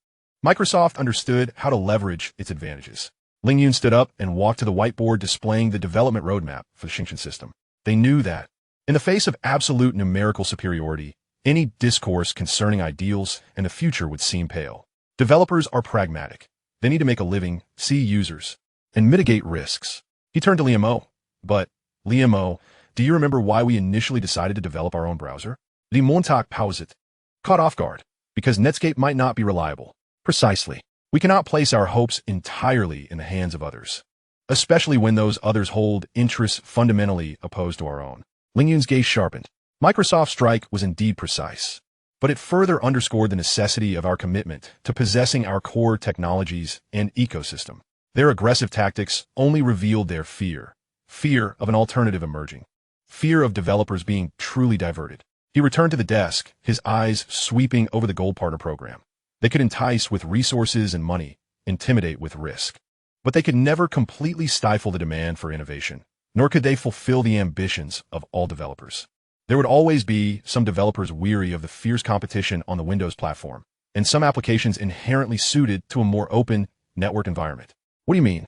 Microsoft understood how to leverage its advantages. Ling Yun stood up and walked to the whiteboard displaying the development roadmap for the Xingchen system. They knew that, in the face of absolute numerical superiority, any discourse concerning ideals and the future would seem pale. Developers are pragmatic. They need to make a living, see users, and mitigate risks. He turned to Liam O. But, Liam O., do you remember why we initially decided to develop our own browser? Die Montag pauset. Caught off guard, because Netscape might not be reliable. Precisely. We cannot place our hopes entirely in the hands of others, especially when those others hold interests fundamentally opposed to our own. Ling Yun's gaze sharpened. Microsoft's strike was indeed precise, but it further underscored the necessity of our commitment to possessing our core technologies and ecosystem. Their aggressive tactics only revealed their fear of an alternative emerging, fear of developers being truly diverted. He returned to the desk, his eyes sweeping over the Gold Partner program. They could entice with resources and money, intimidate with risk, but they could never completely stifle the demand for innovation, nor could they fulfill the ambitions of all developers. There would always be some developers weary of the fierce competition on the Windows platform, and some applications inherently suited to a more open, network environment. What do you mean?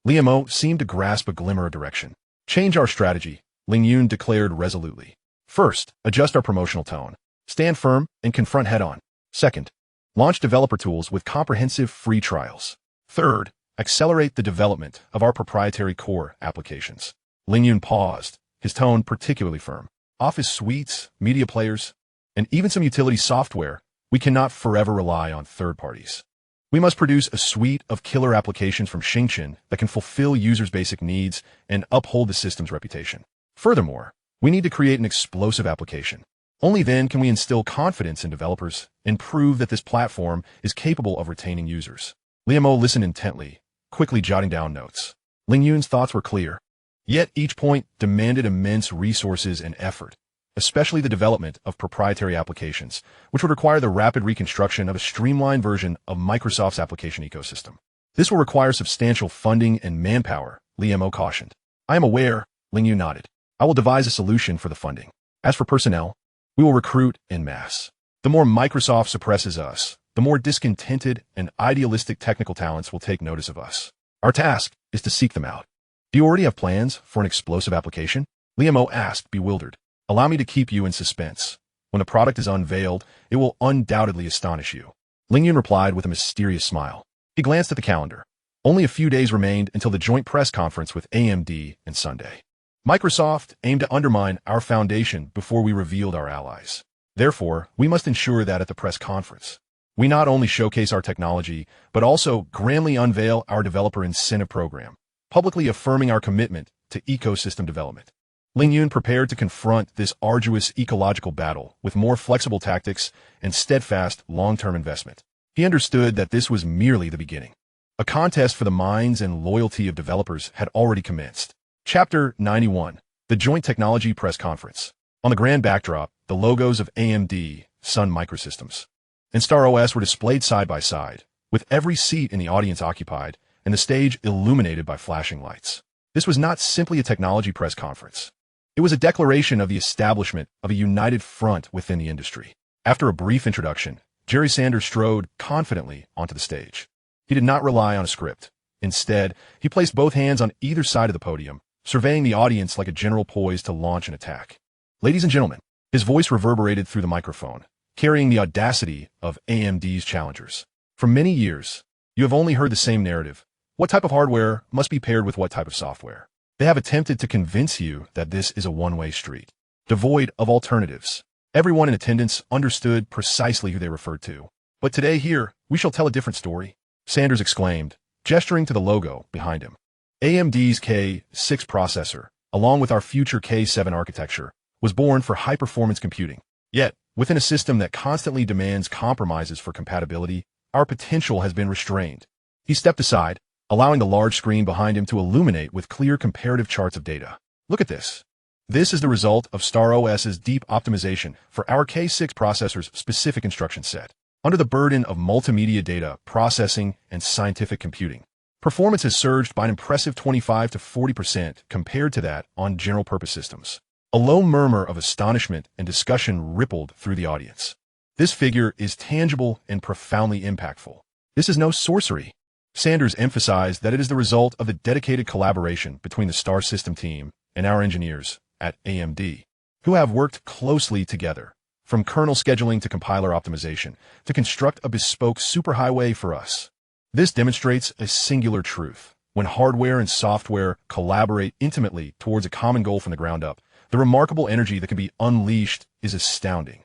Liam O seemed to grasp a glimmer of direction. Change our strategy, Ling Yun declared resolutely. First, adjust our promotional tone. Stand firm and confront head-on. Second, launch developer tools with comprehensive free trials. Third, accelerate the development of our proprietary core applications. Ling Yun paused, his tone particularly firm. Office suites, media players, and even some utility software, we cannot forever rely on third parties. We must produce a suite of killer applications from Xingchen that can fulfill users' basic needs and uphold the system's reputation. Furthermore, we need to create an explosive application. Only then can we instill confidence in developers and prove that this platform is capable of retaining users. Liam O listened intently, quickly jotting down notes. Ling Yun's thoughts were clear. Yet each point demanded immense resources and effort, especially the development of proprietary applications, which would require the rapid reconstruction of a streamlined version of Microsoft's application ecosystem. This will require substantial funding and manpower, Liam O cautioned. I am aware, Ling Yun nodded. I will devise a solution for the funding. As for personnel, we will recruit en masse. The more Microsoft suppresses us, the more discontented and idealistic technical talents will take notice of us. Our task is to seek them out. Do you already have plans for an explosive application? Liam O asked, bewildered. Allow me to keep you in suspense. When the product is unveiled, it will undoubtedly astonish you. Ling Yun replied with a mysterious smile. He glanced at the calendar. Only a few days remained until the joint press conference with AMD and Sunday. Microsoft aimed to undermine our foundation before we revealed our allies. Therefore, we must ensure that at the press conference, we not only showcase our technology, but also grandly unveil our developer incentive program, publicly affirming our commitment to ecosystem development. Ling Yun prepared to confront this arduous ecological battle with more flexible tactics and steadfast long-term investment. He understood that this was merely the beginning. A contest for the minds and loyalty of developers had already commenced. Chapter 91. The Joint Technology Press Conference. On the grand backdrop, the logos of AMD, Sun Microsystems, and Star OS were displayed side by side, with every seat in the audience occupied and the stage illuminated by flashing lights. This was not simply a technology press conference. It was a declaration of the establishment of a united front within the industry. After a brief introduction, Jerry Sanders strode confidently onto the stage. He did not rely on a script. Instead, he placed both hands on either side of the podium, surveying the audience like a general poised to launch an attack. Ladies and gentlemen, his voice reverberated through the microphone, carrying the audacity of AMD's challengers. For many years, you have only heard the same narrative. What type of hardware must be paired with what type of software? They have attempted to convince you that this is a one-way street, devoid of alternatives. Everyone in attendance understood precisely who they referred to. But today here, we shall tell a different story, Sanders exclaimed, gesturing to the logo behind him. AMD's K6 processor, along with our future K7 architecture, was born for high-performance computing. Yet, within a system that constantly demands compromises for compatibility, our potential has been restrained. He stepped aside, allowing the large screen behind him to illuminate with clear comparative charts of data. Look at this. This is the result of Star OS's deep optimization for our K6 processor's specific instruction set. Under the burden of multimedia data, processing, and scientific computing, performance has surged by an impressive 25 to 40% compared to that on general-purpose systems. A low murmur of astonishment and discussion rippled through the audience. This figure is tangible and profoundly impactful. This is no sorcery. Sanders emphasized that it is the result of the dedicated collaboration between the Star System team and our engineers at AMD, who have worked closely together, from kernel scheduling to compiler optimization, to construct a bespoke superhighway for us. This demonstrates a singular truth. When hardware and software collaborate intimately towards a common goal from the ground up, the remarkable energy that can be unleashed is astounding.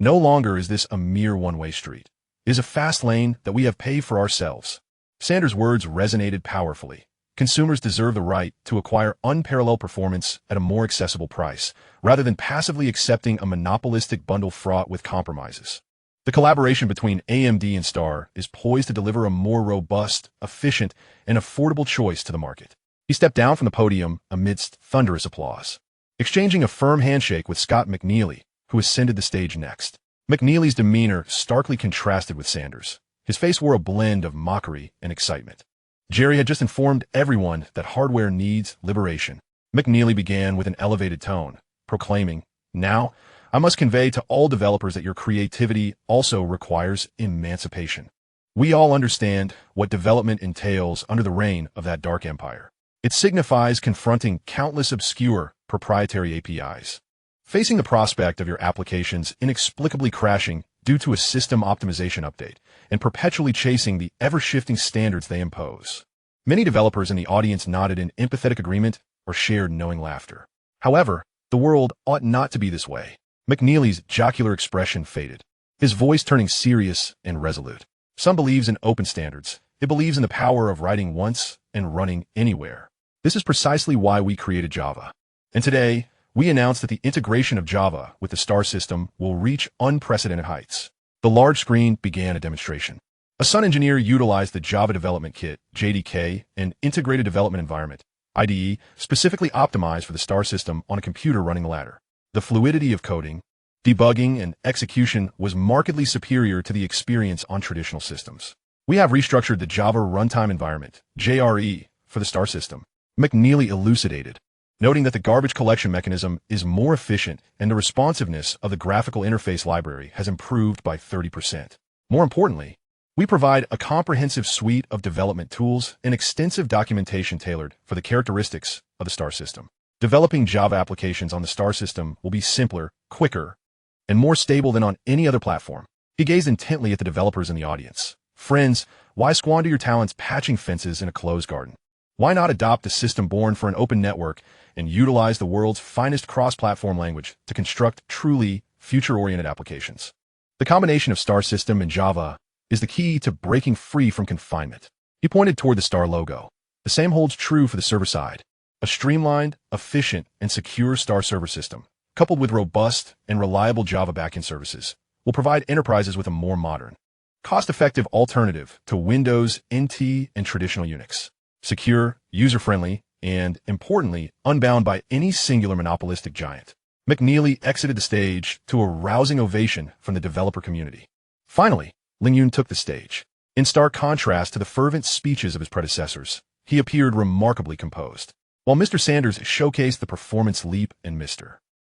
No longer is this a mere one-way street. It is a fast lane that we have paved for ourselves. Sanders' words resonated powerfully. Consumers deserve the right to acquire unparalleled performance at a more accessible price, rather than passively accepting a monopolistic bundle fraught with compromises. The collaboration between AMD and Star is poised to deliver a more robust, efficient, and affordable choice to the market. He stepped down from the podium amidst thunderous applause, exchanging a firm handshake with Scott McNealy, who ascended the stage next. McNealy's demeanor starkly contrasted with Sanders. His face wore a blend of mockery and excitement. Jerry had just informed everyone that hardware needs liberation. McNealy began with an elevated tone, proclaiming, "Now, I must convey to all developers that your creativity also requires emancipation. We all understand what development entails under the reign of that dark empire. It signifies confronting countless obscure proprietary APIs, facing the prospect of your applications inexplicably crashing due to a system optimization update, and perpetually chasing the ever-shifting standards they impose." Many developers in the audience nodded in empathetic agreement or shared knowing laughter. However, the world ought not to be this way. McNealy's jocular expression faded, his voice turning serious and resolute. Some believes in open standards. It believes in the power of writing once and running anywhere. This is precisely why we created Java. And today, we announced that the integration of Java with the Star system will reach unprecedented heights. The large screen began a demonstration. A Sun engineer utilized the Java Development Kit, JDK, an integrated development environment, IDE, specifically optimized for the Star system on a computer running the ladder. The fluidity of coding, debugging, and execution was markedly superior to the experience on traditional systems. We have restructured the Java Runtime Environment, JRE, for the Star system, McNealy elucidated, noting that the garbage collection mechanism is more efficient and the responsiveness of the graphical interface library has improved by 30%. More importantly, we provide a comprehensive suite of development tools and extensive documentation tailored for the characteristics of the Star system. Developing Java applications on the Star system will be simpler, quicker, and more stable than on any other platform. He gazed intently at the developers in the audience, Friends, why squander your talents patching fences in a closed garden? Why not adopt a system born for an open network and utilize the world's finest cross-platform language to construct truly future-oriented applications? The combination of Star System and Java is the key to breaking free from confinement. He pointed toward the Star logo. The same holds true for the server side. A streamlined, efficient, and secure Star server system, coupled with robust and reliable Java backend services, will provide enterprises with a more modern, cost-effective alternative to Windows, NT, and traditional Unix. Secure, user-friendly, and, importantly, unbound by any singular monopolistic giant. McNeely exited the stage to a rousing ovation from the developer community. Finally, Ling Yun took the stage. In stark contrast to the fervent speeches of his predecessors, he appeared remarkably composed. While Mr. Sanders showcased the performance leap and Mr.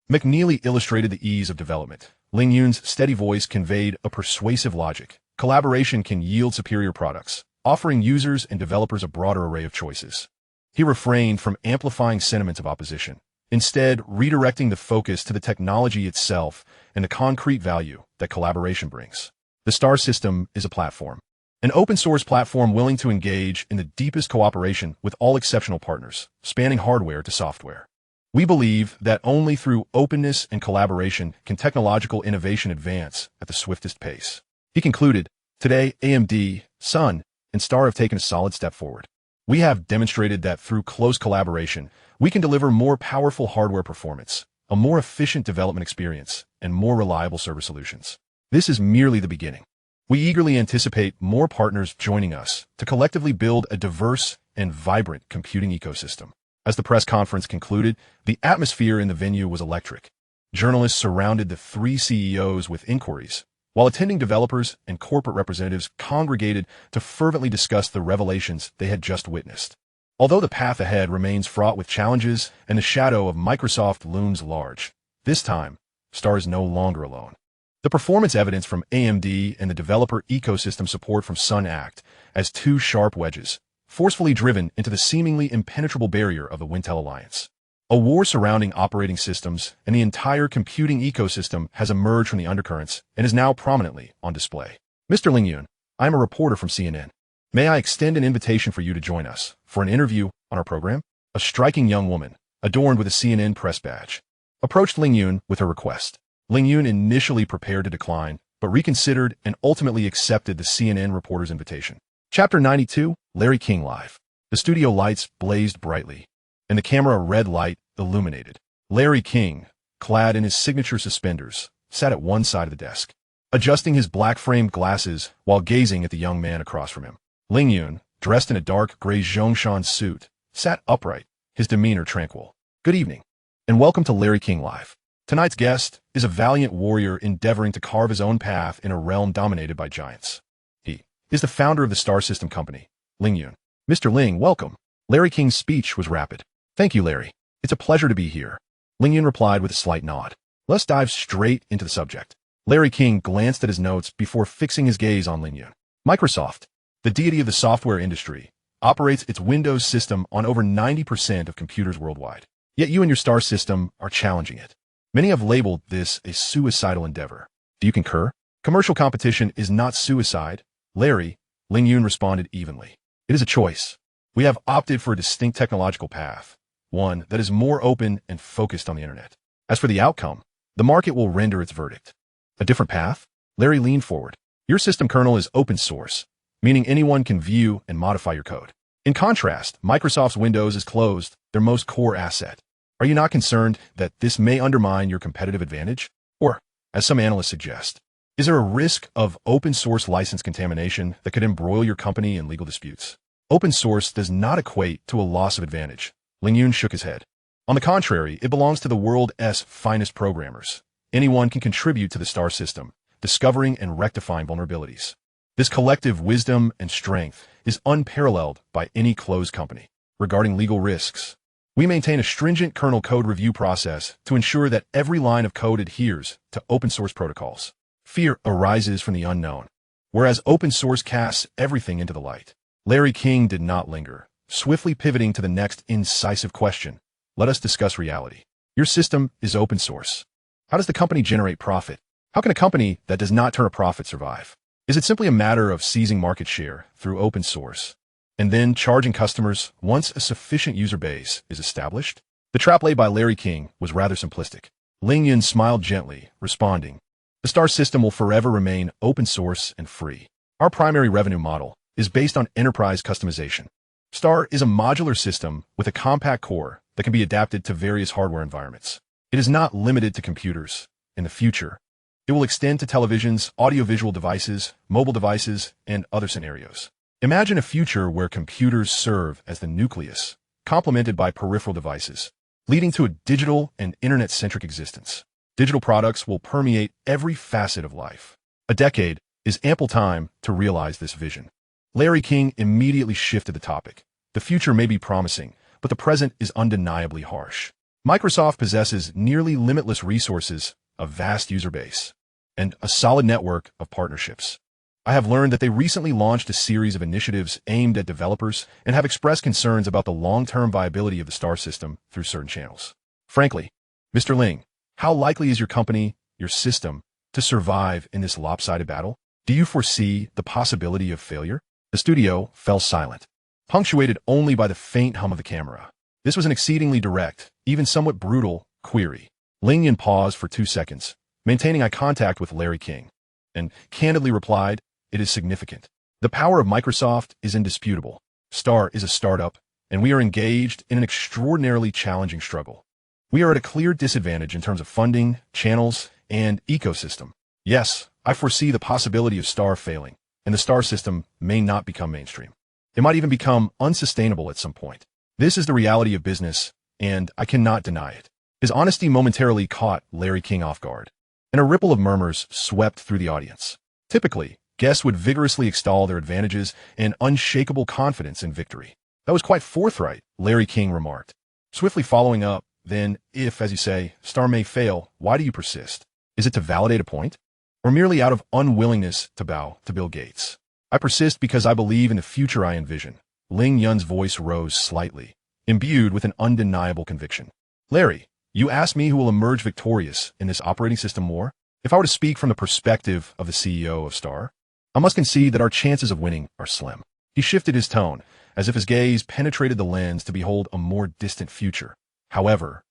McNeely illustrated the ease of development, Ling Yun's steady voice conveyed a persuasive logic. Collaboration can yield superior products, offering users and developers a broader array of choices. He refrained from amplifying sentiments of opposition, instead redirecting the focus to the technology itself and the concrete value that collaboration brings. The Star System is a platform, an open-source platform willing to engage in the deepest cooperation with all exceptional partners, spanning hardware to software. We believe that only through openness and collaboration can technological innovation advance at the swiftest pace. He concluded, today AMD, Sun, and Star have taken a solid step forward. We have demonstrated that through close collaboration, we can deliver more powerful hardware performance, a more efficient development experience, and more reliable server solutions. This is merely the beginning. We eagerly anticipate more partners joining us to collectively build a diverse and vibrant computing ecosystem. As the press conference concluded, the atmosphere in the venue was electric. Journalists surrounded the three CEOs with inquiries, while attending developers and corporate representatives congregated to fervently discuss the revelations they had just witnessed. Although the path ahead remains fraught with challenges and the shadow of Microsoft looms large, this time, Star is no longer alone. The performance evidence from AMD and the developer ecosystem support from Sun act as two sharp wedges, forcefully driven into the seemingly impenetrable barrier of the Wintel Alliance. A war surrounding operating systems and the entire computing ecosystem has emerged from the undercurrents and is now prominently on display. Mr. Ling Yun, I am a reporter from CNN. May I extend an invitation for you to join us for an interview on our program? A striking young woman, adorned with a CNN press badge, approached Ling Yun with her request. Ling Yun initially prepared to decline, but reconsidered and ultimately accepted the CNN reporter's invitation. Chapter 92, Larry King Live. The studio lights blazed brightly, and the camera red light illuminated. Larry King, clad in his signature suspenders, sat at one side of the desk, adjusting his black-framed glasses while gazing at the young man across from him. Ling Yun, dressed in a dark gray Zhongshan suit, sat upright, his demeanor tranquil. Good evening, and welcome to Larry King Live. Tonight's guest is a valiant warrior endeavoring to carve his own path in a realm dominated by giants. He is the founder of the Star System Company, Ling Yun. Mr. Ling, welcome. Larry King's speech was rapid. Thank you, Larry. It's a pleasure to be here. Ling Yun replied with a slight nod. Let's dive straight into the subject. Larry King glanced at his notes before fixing his gaze on Ling Yun. Microsoft, the deity of the software industry, operates its Windows system on over 90% of computers worldwide. Yet you and your Star System are challenging it. Many have labeled this a suicidal endeavor. Do you concur? Commercial competition is not suicide, Larry, Ling Yun responded evenly. It is a choice. We have opted for a distinct technological path, one that is more open and focused on the internet. As for the outcome, the market will render its verdict. A different path? Larry leaned forward. Your system kernel is open source, meaning anyone can view and modify your code. In contrast, Microsoft's Windows is closed, their most core asset. Are you not concerned that this may undermine your competitive advantage? Or, as some analysts suggest, is there a risk of open source license contamination that could embroil your company in legal disputes? Open source does not equate to a loss of advantage. Ling Yun shook his head. On the contrary, it belongs to the world's finest programmers. Anyone can contribute to the Star System, discovering and rectifying vulnerabilities. This collective wisdom and strength is unparalleled by any closed company. Regarding legal risks, we maintain a stringent kernel code review process to ensure that every line of code adheres to open source protocols. Fear arises from the unknown, whereas open source casts everything into the light. Larry King did not linger, swiftly pivoting to the next incisive question. Let us discuss reality. Your system is open source. How does the company generate profit? How can a company that does not turn a profit survive? Is it simply a matter of seizing market share through open source and then charging customers once a sufficient user base is established? The trap laid by Larry King was rather simplistic. Ling Yun smiled gently, responding, "The star system will forever remain open source and free. Our primary revenue model is based on enterprise customization. Star is a modular system with a compact core that can be adapted to various hardware environments. It is not limited to computers. In the future, it will extend to televisions, audiovisual devices, mobile devices, and other scenarios. Imagine a future where computers serve as the nucleus, complemented by peripheral devices, leading to a digital and internet-centric existence. Digital products will permeate every facet of life. A decade is ample time to realize this vision." Larry King immediately shifted the topic. "The future may be promising, but the present is undeniably harsh. Microsoft possesses nearly limitless resources, a vast user base, and a solid network of partnerships. I have learned that they recently launched a series of initiatives aimed at developers and have expressed concerns about the long-term viability of the star system through certain channels. Frankly, Mr. Ling, how likely is your company, your system, to survive in this lopsided battle? Do you foresee the possibility of failure?" The studio fell silent, punctuated only by the faint hum of the camera. This was an exceedingly direct, even somewhat brutal, query. Ling Yun paused for 2 seconds, maintaining eye contact with Larry King, and candidly replied, "It is significant. The power of Microsoft is indisputable. Star is a startup, and we are engaged in an extraordinarily challenging struggle. We are at a clear disadvantage in terms of funding, channels, and ecosystem. Yes, I foresee the possibility of Star failing, and the Star system may not become mainstream. It might even become unsustainable at some point. This is the reality of business, and I cannot deny it." His honesty momentarily caught Larry King off guard, and a ripple of murmurs swept through the audience. Typically, guests would vigorously extol their advantages and unshakable confidence in victory. "That was quite forthright," Larry King remarked, swiftly following up, "Then, if, as you say, Star may fail, why do you persist? Is it to validate a point? Or merely out of unwillingness to bow to Bill Gates?" "I persist because I believe in the future I envision." Ling Yun's voice rose slightly, imbued with an undeniable conviction. "Larry, you ask me who will emerge victorious in this operating system war? If I were to speak from the perspective of the CEO of Star, I must concede that our chances of winning are slim." He shifted his tone, as if his gaze penetrated the lens to behold a more distant future. "However,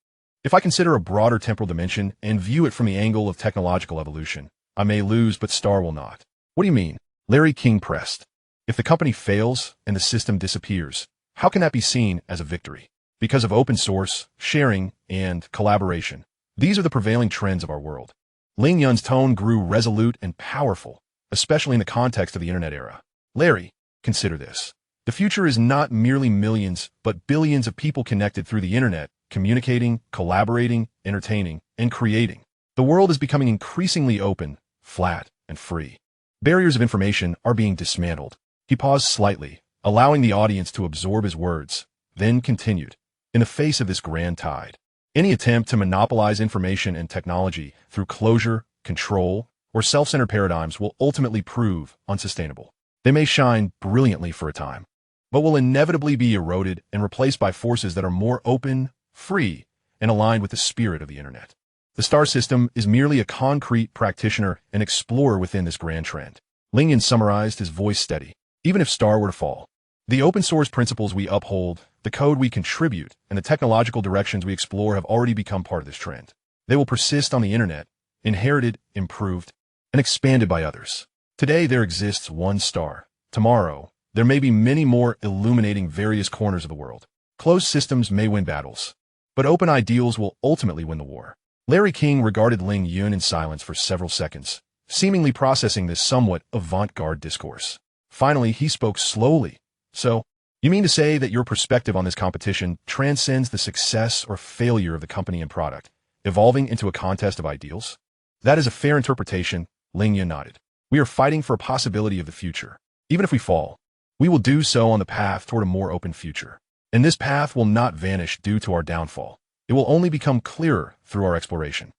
if I consider a broader temporal dimension and view it from the angle of technological evolution, I may lose, but Star will not." "What do you mean?" Larry King pressed. "If the company fails and the system disappears, how can that be seen as a victory? Because of open source, sharing, and collaboration. These are the prevailing trends of our world." Ling Yun's tone grew resolute and powerful, especially in the context of the internet era. "Larry, consider this. The future is not merely millions, but billions of people connected through the internet, communicating, collaborating, entertaining, and creating. The world is becoming increasingly open, flat, and free. Barriers of information are being dismantled." He paused slightly, allowing the audience to absorb his words, then continued, "In the face of this grand tide, any attempt to monopolize information and technology through closure, control, or self-centered paradigms will ultimately prove unsustainable. They may shine brilliantly for a time, but will inevitably be eroded and replaced by forces that are more open, free, and aligned with the spirit of the internet. The star system is merely a concrete practitioner and explorer within this grand trend." Ling Yun summarized, his voice steady. "Even if Star were to fall, the open source principles we uphold, the code we contribute, and the technological directions we explore have already become part of this trend. They will persist on the internet, inherited, improved, and expanded by others. Today there exists one star. Tomorrow, there may be many more illuminating various corners of the world. Closed systems may win battles, but open ideals will ultimately win the war." Larry King regarded Ling Yun in silence for several seconds, seemingly processing this somewhat avant-garde discourse. Finally, he spoke slowly. "So, you mean to say that your perspective on this competition transcends the success or failure of the company and product, evolving into a contest of ideals?" "That is a fair interpretation," Ling Yun nodded. "We are fighting for a possibility of the future. Even if we fall, we will do so on the path toward a more open future. And this path will not vanish due to our downfall. It will only become clearer through our exploration."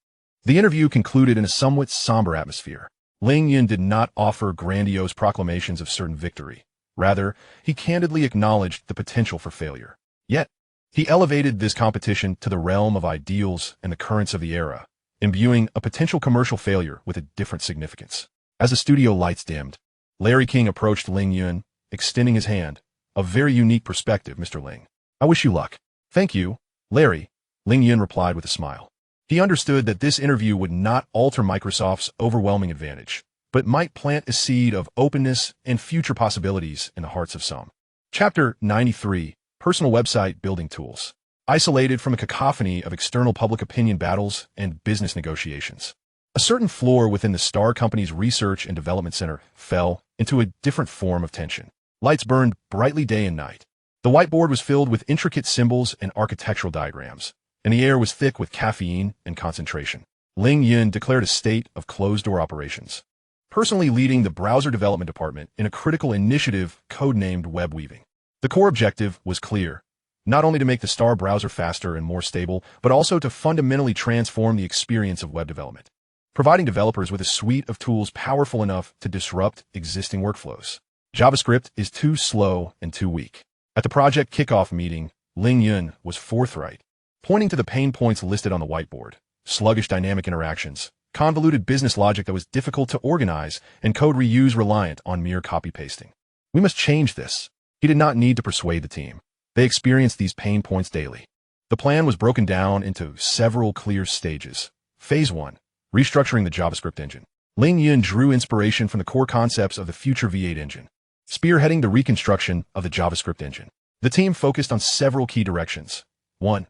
The interview concluded in a somewhat somber atmosphere. Ling Yun did not offer grandiose proclamations of certain victory. Rather, he candidly acknowledged the potential for failure. Yet, he elevated this competition to the realm of ideals and the currents of the era, imbuing a potential commercial failure with a different significance. As the studio lights dimmed, Larry King approached Ling Yun, extending his hand. A very unique perspective, Mr. Ling. I wish you luck. Thank you, Larry, Ling Yun replied with a smile. He understood that this interview would not alter Microsoft's overwhelming advantage, but might plant a seed of openness and future possibilities in the hearts of some. Chapter 93, Personal Website Building Tools. Isolated from a cacophony of external public opinion battles and business negotiations, a certain floor within the Star Company's Research and Development Center fell into a different form of tension. Lights burned brightly day and night. The whiteboard was filled with intricate symbols and architectural diagrams, and the air was thick with caffeine and concentration. Ling Yun declared a state of closed-door operations, personally leading the browser development department in a critical initiative codenamed Web Weaving. The core objective was clear, not only to make the Star browser faster and more stable, but also to fundamentally transform the experience of web development, providing developers with a suite of tools powerful enough to disrupt existing workflows. JavaScript is too slow and too weak. At the project kickoff meeting, Ling Yun was forthright, pointing to the pain points listed on the whiteboard: sluggish dynamic interactions, convoluted business logic that was difficult to organize, and code reuse reliant on mere copy-pasting. We must change this. He did not need to persuade the team. They experienced these pain points daily. The plan was broken down into several clear stages. Phase 1. Restructuring the JavaScript engine. Ling Yun drew inspiration from the core concepts of the future V8 engine, spearheading the reconstruction of the JavaScript engine. The team focused on several key directions. 1.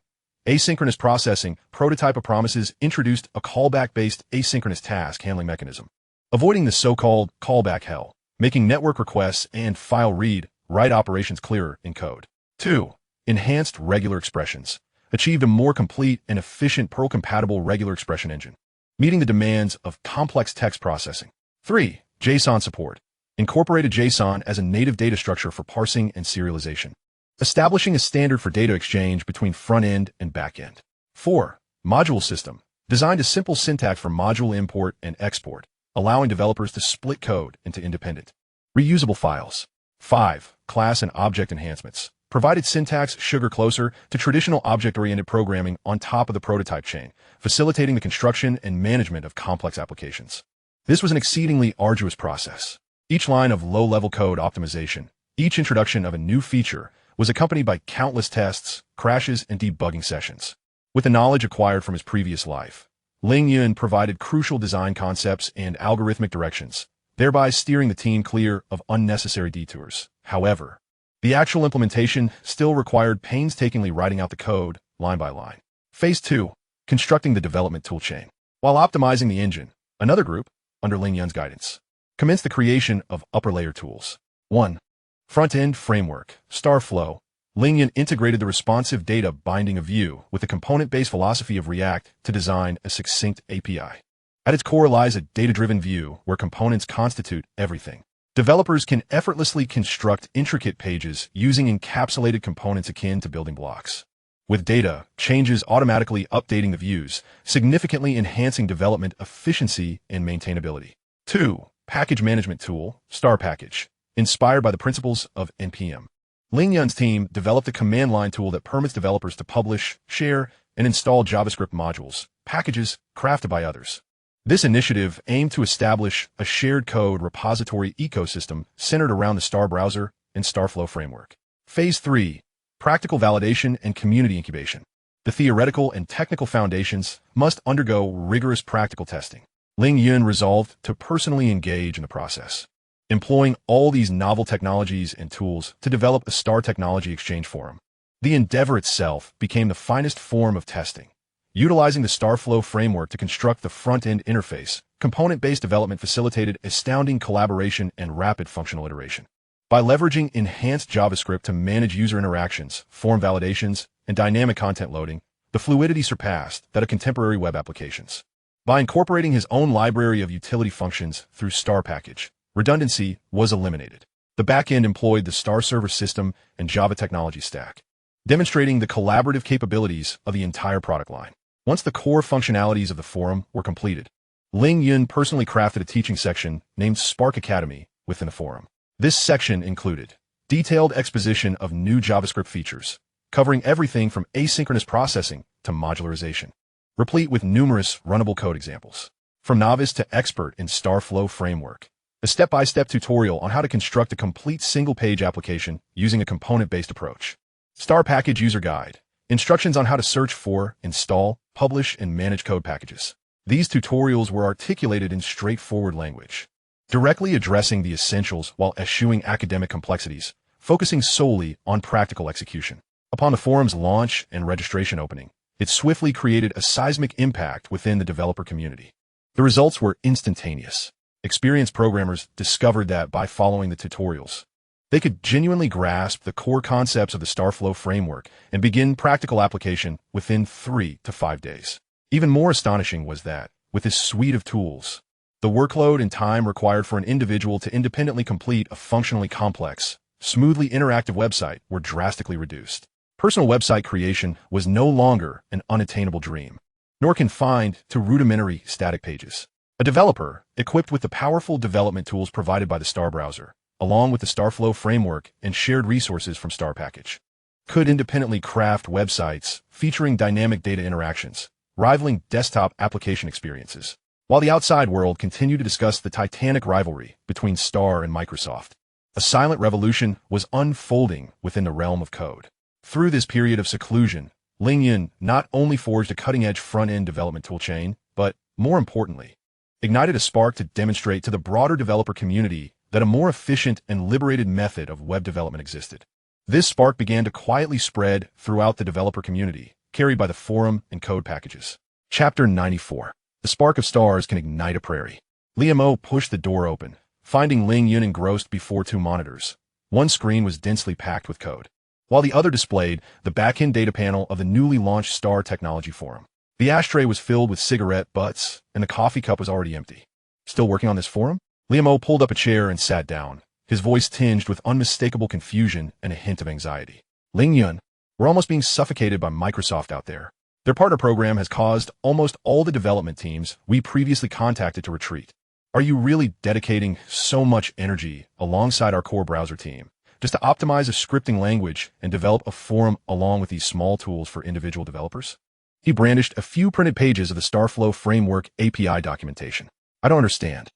Asynchronous processing. Prototype of Promises introduced a callback-based asynchronous task handling mechanism, avoiding the so-called callback hell, making network requests and file read-write operations clearer in code. 2. Enhanced regular expressions. Achieved a more complete and efficient Perl-compatible regular expression engine, meeting the demands of complex text processing. 3. JSON support. Incorporated JSON as a native data structure for parsing and serialization, establishing a standard for data exchange between front-end and back-end. 4. Module system. Designed a simple syntax for module import and export, allowing developers to split code into independent, reusable files. 5. Class and object enhancements. Provided syntax sugar closer to traditional object-oriented programming on top of the prototype chain, facilitating the construction and management of complex applications. This was an exceedingly arduous process. Each line of low-level code optimization, each introduction of a new feature, was accompanied by countless tests, crashes, and debugging sessions. With the knowledge acquired from his previous life, Ling Yun provided crucial design concepts and algorithmic directions, thereby steering the team clear of unnecessary detours. However, the actual implementation still required painstakingly writing out the code, line by line. Phase 2. Constructing the development toolchain. While optimizing the engine, another group, under Ling Yun's guidance, commenced the creation of upper-layer tools. 1. Front-end framework, Starflow. Ling Yun integrated the responsive data binding of Vue with the component-based philosophy of React to design a succinct API. At its core lies a data-driven view where components constitute everything. Developers can effortlessly construct intricate pages using encapsulated components akin to building blocks, with data changes automatically updating the views, significantly enhancing development efficiency and maintainability. 2. Package management tool, Star Package. Inspired by the principles of NPM, Ling Yun's team developed a command line tool that permits developers to publish, share, and install JavaScript modules, packages crafted by others. This initiative aimed to establish a shared code repository ecosystem centered around the Star browser and Starflow framework. Phase 3. Practical validation and community incubation. The theoretical and technical foundations must undergo rigorous practical testing. Ling Yun resolved to personally engage in the process, employing all these novel technologies and tools to develop a Star Technology Exchange forum. The endeavor itself became the finest form of testing. Utilizing the Starflow framework to construct the front-end interface, component-based development facilitated astounding collaboration and rapid functional iteration. By leveraging enhanced JavaScript to manage user interactions, form validations, and dynamic content loading, the fluidity surpassed that of contemporary web applications. By incorporating his own library of utility functions through Star Package, redundancy was eliminated. The backend employed the Star Server system and Java technology stack, demonstrating the collaborative capabilities of the entire product line. Once the core functionalities of the forum were completed, Ling Yun personally crafted a teaching section named Spark Academy within the forum. This section included detailed exposition of new JavaScript features, covering everything from asynchronous processing to modularization, replete with numerous runnable code examples. From novice to expert in Starflow framework, a step-by-step tutorial on how to construct a complete single-page application using a component-based approach. Star Package User Guide, instructions on how to search for, install, publish, and manage code packages. These tutorials were articulated in straightforward language, directly addressing the essentials while eschewing academic complexities, focusing solely on practical execution. Upon the forum's launch and registration opening, it swiftly created a seismic impact within the developer community. The results were instantaneous. Experienced programmers discovered that by following the tutorials, they could genuinely grasp the core concepts of the StarFlow framework and begin practical application within 3 to 5 days. Even more astonishing was that, with this suite of tools, the workload and time required for an individual to independently complete a functionally complex, smoothly interactive website were drastically reduced. Personal website creation was no longer an unattainable dream, nor confined to rudimentary static pages. A developer, equipped with the powerful development tools provided by the Star browser, along with the StarFlow framework and shared resources from Star Package, could independently craft websites featuring dynamic data interactions, rivaling desktop application experiences. While the outside world continued to discuss the titanic rivalry between Star and Microsoft, a silent revolution was unfolding within the realm of code. Through this period of seclusion, Ling Yun not only forged a cutting-edge front-end development toolchain, but, more importantly, ignited a spark to demonstrate to the broader developer community that a more efficient and liberated method of web development existed. This spark began to quietly spread throughout the developer community, carried by the forum and code packages. Chapter 94. The spark of stars can ignite a prairie. Liam pushed the door open, finding Ling Yun engrossed before 2 monitors. One screen was densely packed with code, while the other displayed the back-end data panel of the newly launched Star Technology Forum. The ashtray was filled with cigarette butts, and the coffee cup was already empty. Still working on this forum? Liam pulled up a chair and sat down, his voice tinged with unmistakable confusion and a hint of anxiety. Ling Yun, we're almost being suffocated by Microsoft out there. Their partner program has caused almost all the development teams we previously contacted to retreat. Are you really dedicating so much energy alongside our core browser team just to optimize a scripting language and develop a forum along with these small tools for individual developers? He brandished a few printed pages of the StarFlow framework API documentation. I don't understand.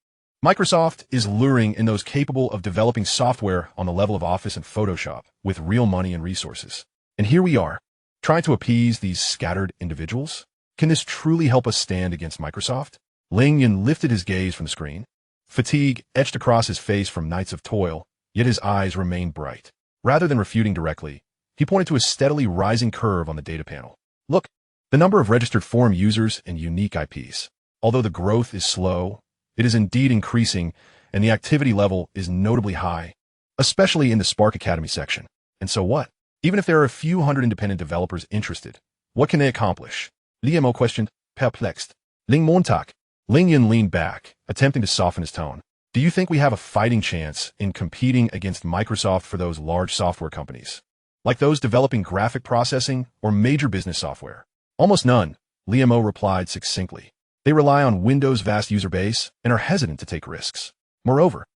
Microsoft is luring in those capable of developing software on the level of Office and Photoshop with real money and resources. And here we are, trying to appease these scattered individuals? Can this truly help us stand against Microsoft? Ling Yun lifted his gaze from the screen. Fatigue etched across his face from nights of toil, yet his eyes remained bright. Rather than refuting directly, he pointed to a steadily rising curve on the data panel. Look, the number of registered forum users and unique IPs. Although the growth is slow, it is indeed increasing, and the activity level is notably high, especially in the Spark Academy section. And so what? Even if there are a few hundred independent developers interested, what can they accomplish? Liam questioned, perplexed. Ling Montak. Ling Yun leaned back, attempting to soften his tone. Do you think we have a fighting chance in competing against Microsoft for those large software companies, like those developing graphic processing or major business software? Almost none, Liam replied succinctly. They rely on Windows' vast user base and are hesitant to take risks. Moreover,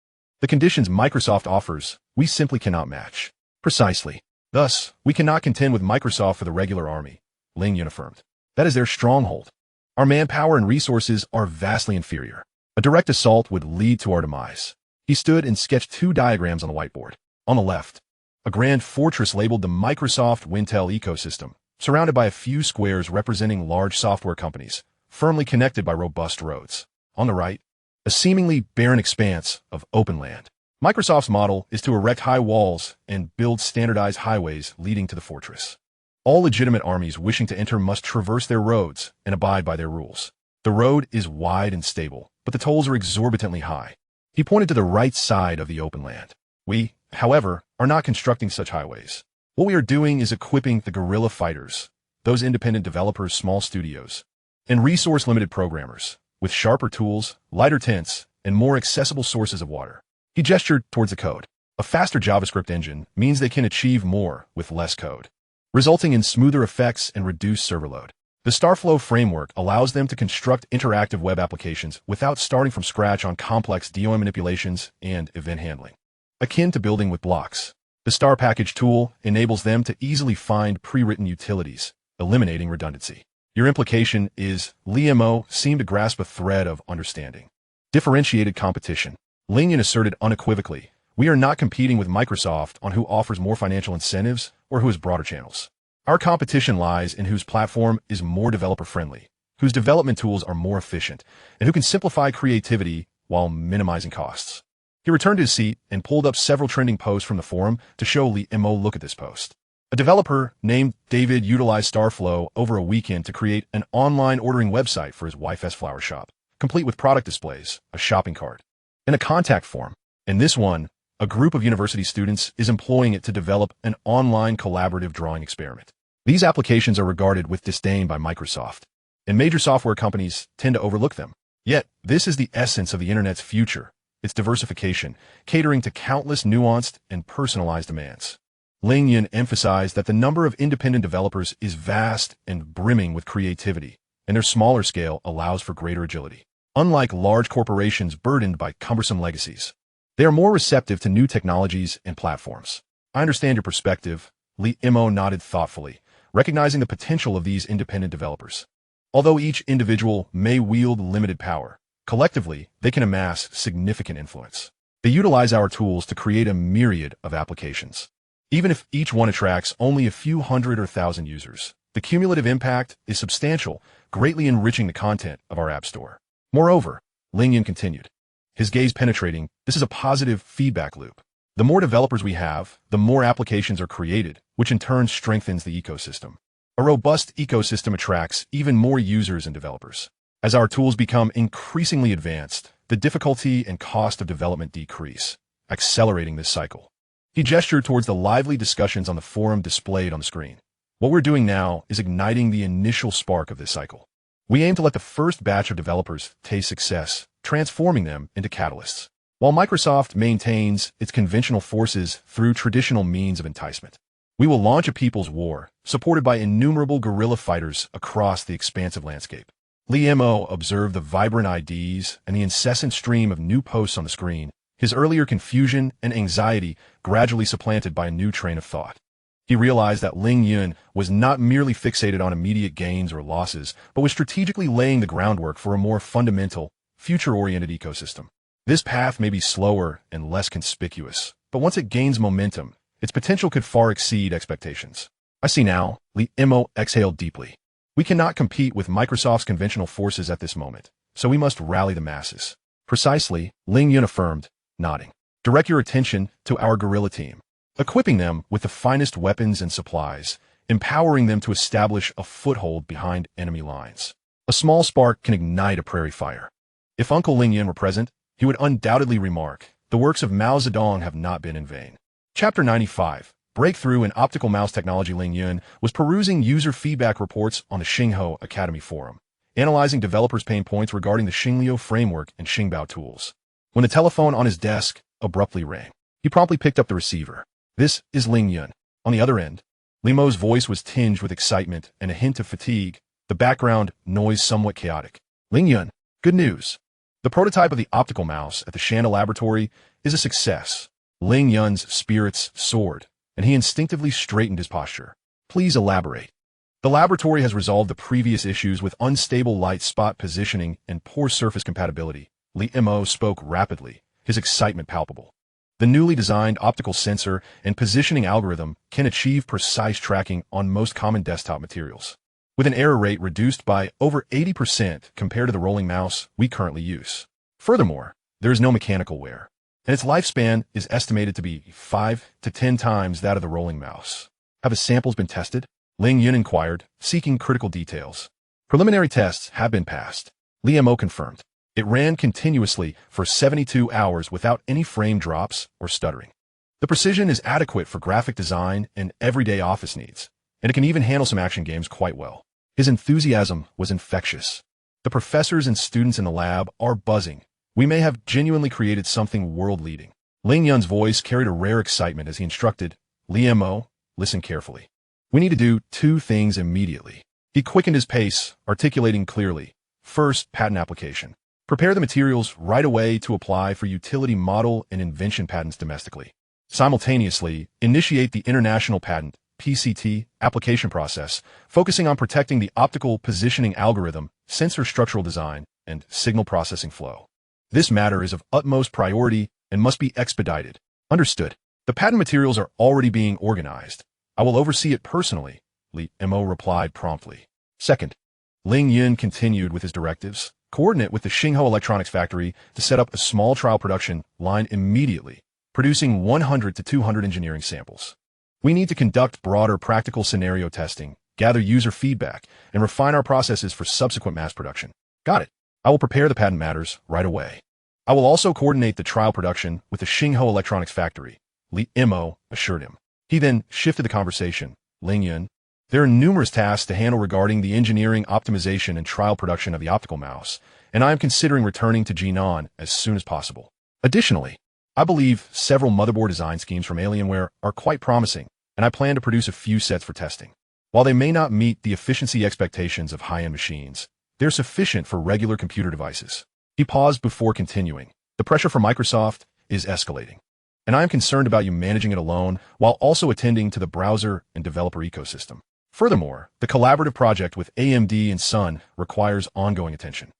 the conditions Microsoft offers, we simply cannot match. Precisely. Thus, we cannot contend with Microsoft for the regular army, Ling Yun affirmed. That is their stronghold. Our manpower and resources are vastly inferior. A direct assault would lead to our demise. He stood and sketched 2 diagrams on the whiteboard. On the left, a grand fortress labeled the Microsoft Wintel ecosystem, surrounded by a few squares representing large software companies, firmly connected by robust roads. On the right, a seemingly barren expanse of open land. Microsoft's model is to erect high walls and build standardized highways leading to the fortress. All legitimate armies wishing to enter must traverse their roads and abide by their rules. The road is wide and stable, but the tolls are exorbitantly high. He pointed to the right side of the open land. We, however, are not constructing such highways. What we are doing is equipping the guerrilla fighters, those independent developers, small studios, and resource-limited programmers, with sharper tools, lighter tents, and more accessible sources of water. He gestured towards the code. A faster JavaScript engine means they can achieve more with less code, resulting in smoother effects and reduced server load. The StarFlow framework allows them to construct interactive web applications without starting from scratch on complex DOM manipulations and event handling. Akin to building with blocks, the Star Package tool enables them to easily find pre-written utilities, eliminating redundancy. Your implication is, Liam seemed to grasp a thread of understanding. Differentiated competition. Ling Yun asserted unequivocally, "We are not competing with Microsoft on who offers more financial incentives or who has broader channels. Our competition lies in whose platform is more developer-friendly, whose development tools are more efficient, and who can simplify creativity while minimizing costs." He returned to his seat and pulled up several trending posts from the forum to show Li Mo. "Look at this post. A developer named David utilized Starflow over a weekend to create an online ordering website for his wife's flower shop, complete with product displays, a shopping cart, and a contact form. In this one, a group of university students is employing it to develop an online collaborative drawing experiment. These applications are regarded with disdain by Microsoft, and major software companies tend to overlook them. Yet, this is the essence of the internet's future, its diversification, catering to countless nuanced and personalized demands." Ling Yun emphasized that the number of independent developers is vast and brimming with creativity, and their smaller scale allows for greater agility. Unlike large corporations burdened by cumbersome legacies, they are more receptive to new technologies and platforms. "I understand your perspective," Li Mo nodded thoughtfully, recognizing the potential of these independent developers. Although each individual may wield limited power, collectively, they can amass significant influence. They utilize our tools to create a myriad of applications. Even if each one attracts only a few hundred or thousand users, the cumulative impact is substantial, greatly enriching the content of our app store. Moreover, Ling Yun continued, his gaze penetrating, this is a positive feedback loop. The more developers we have, the more applications are created, which in turn strengthens the ecosystem. A robust ecosystem attracts even more users and developers. As our tools become increasingly advanced, the difficulty and cost of development decrease, accelerating this cycle. He gestured towards the lively discussions on the forum displayed on the screen. "What we're doing now is igniting the initial spark of this cycle. We aim to let the first batch of developers taste success, transforming them into catalysts, while Microsoft maintains its conventional forces through traditional means of enticement. We will launch a people's war, supported by innumerable guerrilla fighters across the expansive landscape." Li Mo observed the vibrant IDs and the incessant stream of new posts on the screen, his earlier confusion and anxiety gradually supplanted by a new train of thought. He realized that Ling Yun was not merely fixated on immediate gains or losses, but was strategically laying the groundwork for a more fundamental, future-oriented ecosystem. This path may be slower and less conspicuous, but once it gains momentum, its potential could far exceed expectations. "I see now," Li Mo exhaled deeply. "We cannot compete with Microsoft's conventional forces at this moment, so we must rally the masses." "Precisely," Ling Yun affirmed, nodding. "Direct your attention to our guerrilla team, equipping them with the finest weapons and supplies, empowering them to establish a foothold behind enemy lines. A small spark can ignite a prairie fire." If Uncle Ling Yun were present, he would undoubtedly remark, "The works of Mao Zedong have not been in vain." Chapter 95. Breakthrough in Optical Mouse Technology. Ling Yun was perusing user feedback reports on the Xinghuo Academy forum, analyzing developers' pain points regarding the Xingliu framework and Xingbao tools, when the telephone on his desk abruptly rang. He promptly picked up the receiver. "This is Ling Yun." On the other end, Li Mo's voice was tinged with excitement and a hint of fatigue, the background noise somewhat chaotic. "Ling Yun, good news. The prototype of the optical mouse at the Shanda laboratory is a success." Ling Yun's spirits soared, and he instinctively straightened his posture. "Please elaborate." "The laboratory has resolved the previous issues with unstable light spot positioning and poor surface compatibility." Li Mo spoke rapidly, his excitement palpable. "The newly designed optical sensor and positioning algorithm can achieve precise tracking on most common desktop materials, with an error rate reduced by over 80% compared to the rolling mouse we currently use. Furthermore, there is no mechanical wear, and its lifespan is estimated to be 5 to 10 times that of the rolling mouse." "Have the samples been tested?" Ling Yun inquired, seeking critical details. "Preliminary tests have been passed," Li Mo confirmed. "It ran continuously for 72 hours without any frame drops or stuttering. The precision is adequate for graphic design and everyday office needs, and it can even handle some action games quite well." His enthusiasm was infectious. "The professors and students in the lab are buzzing. We may have genuinely created something world-leading." Ling Yun's voice carried a rare excitement as he instructed, "Li Mo, listen carefully. We need to do 2 things immediately." He quickened his pace, articulating clearly. "First, patent application. Prepare the materials right away to apply for utility model and invention patents domestically. Simultaneously, initiate the International Patent (PCT) application process, focusing on protecting the optical positioning algorithm, sensor structural design, and signal processing flow." This matter is of utmost priority and must be expedited. Understood. The patent materials are already being organized. I will oversee it personally, Li Mo replied promptly. Second, Ling Yun continued with his directives. Coordinate with the Xinghuo Electronics Factory to set up a small trial production line immediately, producing 100 to 200 engineering samples. We need to conduct broader practical scenario testing, gather user feedback, and refine our processes for subsequent mass production. Got it. I will prepare the patent matters right away. I will also coordinate the trial production with the Xinghuo Electronics Factory, Li Mo assured him. He then shifted the conversation. Ling Yun, there are numerous tasks to handle regarding the engineering, optimization, and trial production of the optical mouse, and I am considering returning to Jinan as soon as possible. Additionally, I believe several motherboard design schemes from Alienware are quite promising, and I plan to produce a few sets for testing. While they may not meet the efficiency expectations of high-end machines, they're sufficient for regular computer devices. He paused before continuing. The pressure from Microsoft is escalating, and I am concerned about you managing it alone while also attending to the browser and developer ecosystem. Furthermore, the collaborative project with AMD and Sun requires ongoing attention.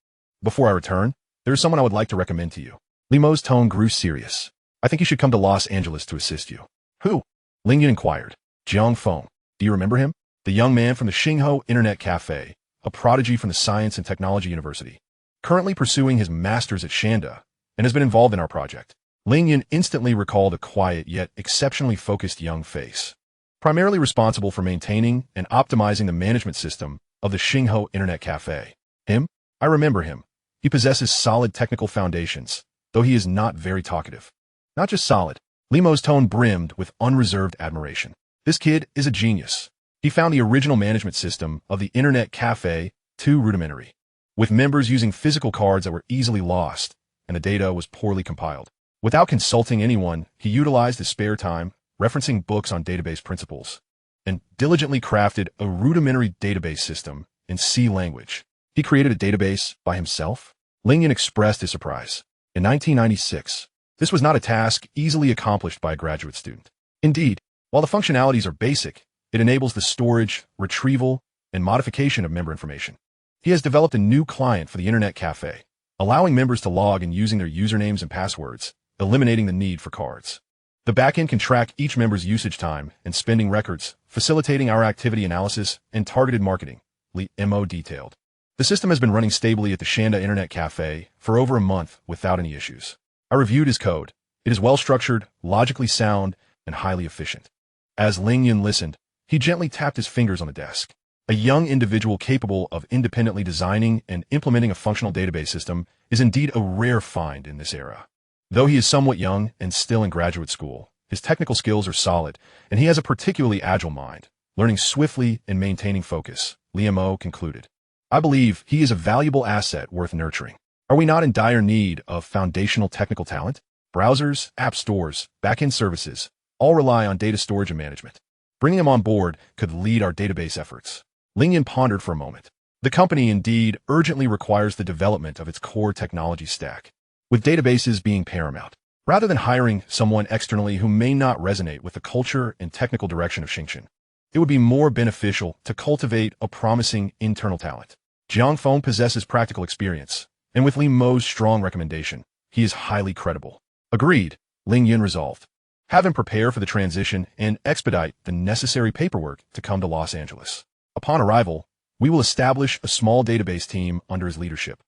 Before I return, there is someone I would like to recommend to you. Li Mo's tone grew serious. I think you should come to Los Angeles to assist you. Who? Ling Yun inquired. Jiang Feng. Do you remember him? The young man from the Xinghuo Internet Cafe, a prodigy from the Science and Technology University, currently pursuing his master's at Shanda, and has been involved in our project. Ling Yun instantly recalled a quiet yet exceptionally focused young face, primarily responsible for maintaining and optimizing the management system of the Xinghuo Internet Cafe. Him? I remember him. He possesses solid technical foundations, though he is not very talkative. Not just solid. Li Mo's tone brimmed with unreserved admiration. This kid is a genius. He found the original management system of the Internet Cafe too rudimentary, with members using physical cards that were easily lost, and the data was poorly compiled. Without consulting anyone, he utilized his spare time, referencing books on database principles, and diligently crafted a rudimentary database system in C language. He created a database by himself? Ling Yun expressed his surprise. In 1996, this was not a task easily accomplished by a graduate student. Indeed, while the functionalities are basic, it enables the storage, retrieval, and modification of member information. He has developed a new client for the Internet Cafe, allowing members to log in using their usernames and passwords, eliminating the need for cards. The backend can track each member's usage time and spending records, facilitating our activity analysis and targeted marketing, Li Mo detailed. The system has been running stably at the Shanda Internet Cafe for over a month without any issues. I reviewed his code. It is well-structured, logically sound, and highly efficient. As Ling Yun listened, he gently tapped his fingers on the desk. A young individual capable of independently designing and implementing a functional database system is indeed a rare find in this era. Though he is somewhat young and still in graduate school, his technical skills are solid, and he has a particularly agile mind, learning swiftly and maintaining focus, Li Mo concluded. I believe he is a valuable asset worth nurturing. Are we not in dire need of foundational technical talent? Browsers, app stores, backend services, all rely on data storage and management. Bringing him on board could lead our database efforts. Ling Yun pondered for a moment. The company indeed urgently requires the development of its core technology stack, with databases being paramount. Rather than hiring someone externally who may not resonate with the culture and technical direction of Xingchen, it would be more beneficial to cultivate a promising internal talent. Jiang Feng possesses practical experience, and with Li Mo's strong recommendation, he is highly credible. Agreed, Ling Yun resolved. Have him prepare for the transition and expedite the necessary paperwork to come to Los Angeles. Upon arrival, we will establish a small database team under his leadership,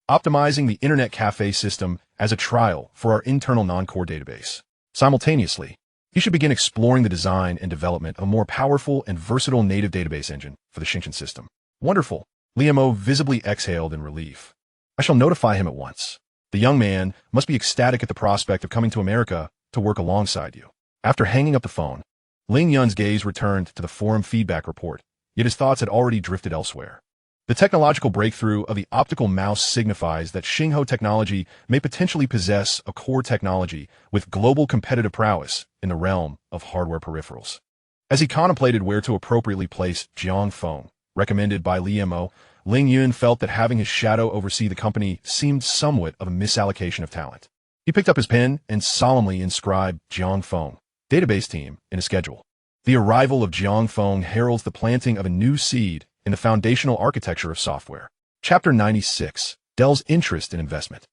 optimizing the Internet Cafe system as a trial for our internal non-core database. Simultaneously, he should begin exploring the design and development of a more powerful and versatile native database engine for the Xingchen system. Wonderful. Li Mo visibly exhaled in relief. I shall notify him at once. The young man must be ecstatic at the prospect of coming to America to work alongside you. After hanging up the phone, Ling Yun's gaze returned to the forum feedback report, yet his thoughts had already drifted elsewhere. The technological breakthrough of the optical mouse signifies that Xinghuo technology may potentially possess a core technology with global competitive prowess in the realm of hardware peripherals. As he contemplated where to appropriately place Jiang Feng, recommended by Li Mo, Ling Yun felt that having his shadow oversee the company seemed somewhat of a misallocation of talent. He picked up his pen and solemnly inscribed Jiang Feng, database team, in a schedule. The arrival of Jiang Feng heralds the planting of a new seed in the foundational architecture of software. Chapter 96, Dell's interest in investment.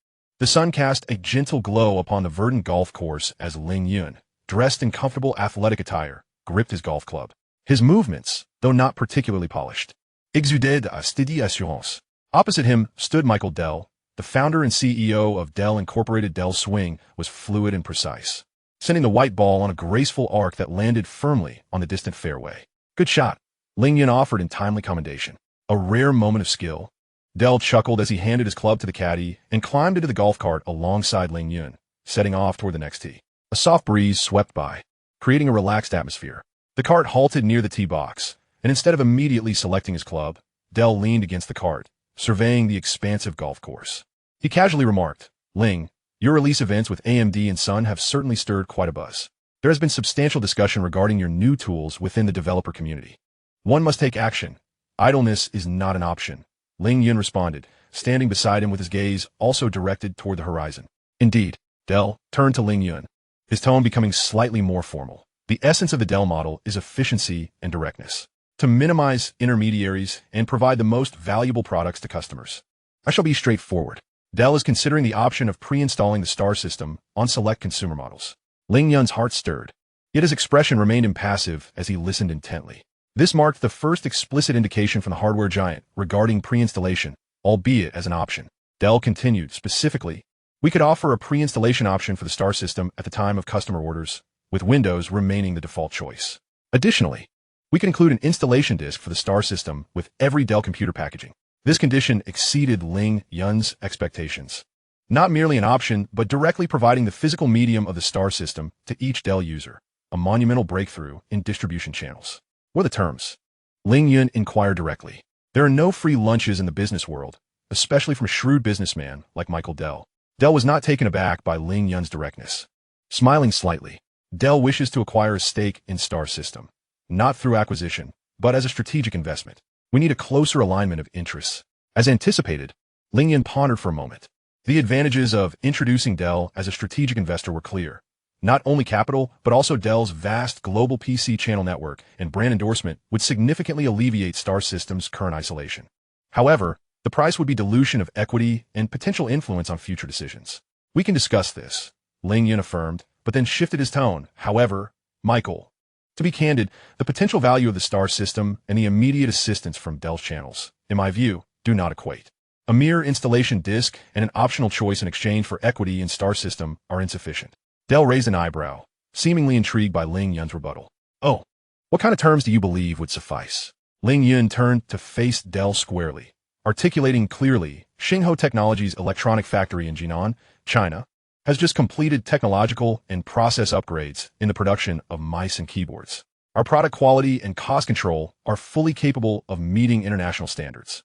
The sun cast a gentle glow upon the verdant golf course as Ling Yun, dressed in comfortable athletic attire, gripped his golf club. His movements, though not particularly polished, exuded a steady assurance. Opposite him stood Michael Dell. The founder and CEO of Dell Incorporated. Dell's swing was fluid and precise, sending the white ball on a graceful arc that landed firmly on the distant fairway. Good shot, Ling Yun offered in timely commendation. A rare moment of skill. Dell chuckled as he handed his club to the caddy and climbed into the golf cart alongside Ling Yun, setting off toward the next tee. A soft breeze swept by, creating a relaxed atmosphere. The cart halted near the tee box, and instead of immediately selecting his club, Dell leaned against the cart, surveying the expansive golf course. He casually remarked, "Ling, your release events with AMD and Sun have certainly stirred quite a buzz. There has been substantial discussion regarding your new tools within the developer community. One must take action. Idleness is not an option," Ling Yun responded, standing beside him with his gaze also directed toward the horizon. "Indeed." Dell turned to Ling Yun, his tone becoming slightly more formal. "The essence of the Dell model is efficiency and directness, to minimize intermediaries and provide the most valuable products to customers. I shall be straightforward. Dell is considering the option of pre-installing the STAR system on select consumer models." Ling Yun's heart stirred, yet his expression remained impassive as he listened intently. This marked the first explicit indication from the hardware giant regarding pre-installation, albeit as an option. Dell continued, "Specifically, we could offer a pre-installation option for the STAR system at the time of customer orders, with Windows remaining the default choice. Additionally, we can include an installation disk for the STAR system with every Dell computer packaging." This condition exceeded Ling Yun's expectations. Not merely an option, but directly providing the physical medium of the STAR system to each Dell user, a monumental breakthrough in distribution channels. "What are the terms?" Ling Yun inquired directly. There are no free lunches in the business world, especially from a shrewd businessman like Michael Dell. Dell was not taken aback by Ling Yun's directness. Smiling slightly, "Dell wishes to acquire a stake in STAR system, not through acquisition, but as a strategic investment. We need a closer alignment of interests." As anticipated, Ling Yun pondered for a moment. The advantages of introducing Dell as a strategic investor were clear. Not only capital, but also Dell's vast global PC channel network and brand endorsement would significantly alleviate STAR System's current isolation. However, the price would be dilution of equity and potential influence on future decisions. "We can discuss this," Ling Yun affirmed, but then shifted his tone. "However, Michael, to be candid, the potential value of the STAR system and the immediate assistance from Dell's channels, in my view, do not equate. A mere installation disk and an optional choice in exchange for equity in STAR system are insufficient." Dell raised an eyebrow, seemingly intrigued by Ling Yun's rebuttal. "Oh, what kind of terms do you believe would suffice?" Ling Yun turned to face Dell squarely, articulating clearly, "Xingho Technologies' electronic factory in Jinan, China, has just completed technological and process upgrades in the production of mice and keyboards. Our product quality and cost control are fully capable of meeting international standards.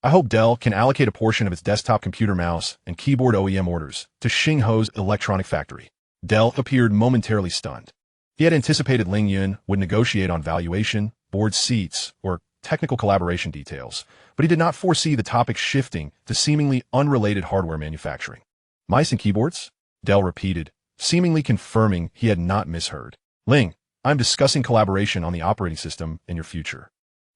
I hope Dell can allocate a portion of its desktop computer mouse and keyboard OEM orders to Xingho's electronic factory." Dell appeared momentarily stunned. He had anticipated Ling Yun would negotiate on valuation, board seats, or technical collaboration details, but he did not foresee the topic shifting to seemingly unrelated hardware manufacturing. "Mice and keyboards?" Dell repeated, seemingly confirming he had not misheard. "Ling, I'm discussing collaboration on the operating system in your future.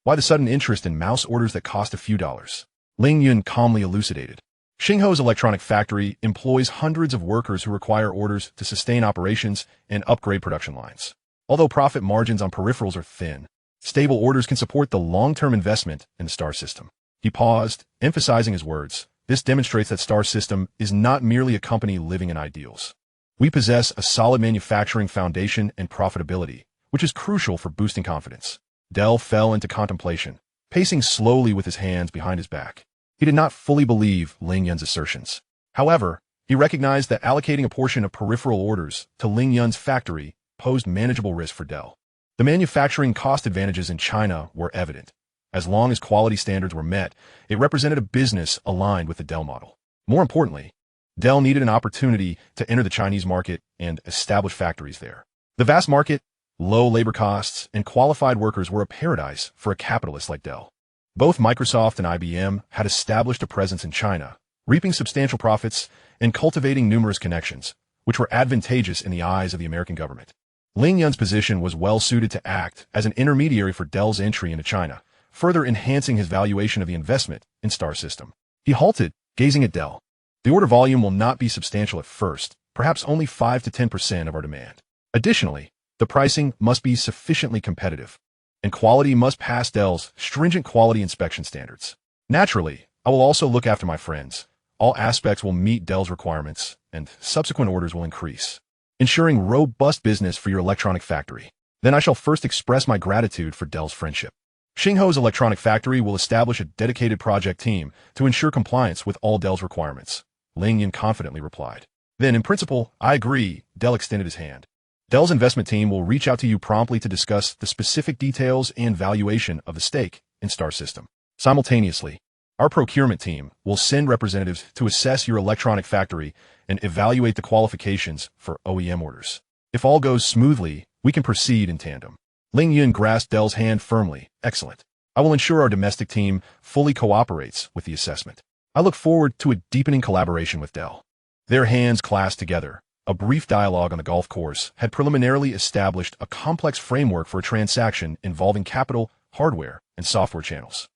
Why the sudden interest in mouse orders that cost a few dollars?" Ling Yun calmly elucidated. "Xingho's electronic factory employs hundreds of workers who require orders to sustain operations and upgrade production lines. Although profit margins on peripherals are thin, stable orders can support the long-term investment in the STAR system." He paused, emphasizing his words. "This demonstrates that STAR system is not merely a company living in ideals. We possess a solid manufacturing foundation and profitability, which is crucial for boosting confidence." Dell fell into contemplation, pacing slowly with his hands behind his back. He did not fully believe Ling Yun's assertions. However, he recognized that allocating a portion of peripheral orders to Ling Yun's factory posed manageable risk for Dell. The manufacturing cost advantages in China were evident. As long as quality standards were met, it represented a business aligned with the Dell model. More importantly, Dell needed an opportunity to enter the Chinese market and establish factories there. The vast market, low labor costs, and qualified workers were a paradise for a capitalist like Dell. Both Microsoft and IBM had established a presence in China, reaping substantial profits and cultivating numerous connections, which were advantageous in the eyes of the American government. Ling Yun's position was well suited to act as an intermediary for Dell's entry into China, further enhancing his valuation of the investment in STAR system. He halted, gazing at Dell. The order volume will not be substantial at first, perhaps only 5 to 10% of our demand. Additionally, the pricing must be sufficiently competitive, and quality must pass Dell's stringent quality inspection standards. Naturally, I will also look after my friends. All aspects will meet Dell's requirements, and subsequent orders will increase, ensuring robust business for your electronic factory. Then I shall first express my gratitude for Dell's friendship. Xingho's electronic factory will establish a dedicated project team to ensure compliance with all Dell's requirements, Ling Yun confidently replied. Then, in principle, I agree, Dell extended his hand. Dell's investment team will reach out to you promptly to discuss the specific details and valuation of the stake in Star System. Simultaneously, our procurement team will send representatives to assess your electronic factory and evaluate the qualifications for OEM orders. If all goes smoothly, we can proceed in tandem. Ling Yun grasped Dell's hand firmly. Excellent. I will ensure our domestic team fully cooperates with the assessment. I look forward to a deepening collaboration with Dell. Their hands clasped together. A brief dialogue on the golf course had preliminarily established a complex framework for a transaction involving capital, hardware, and software channels.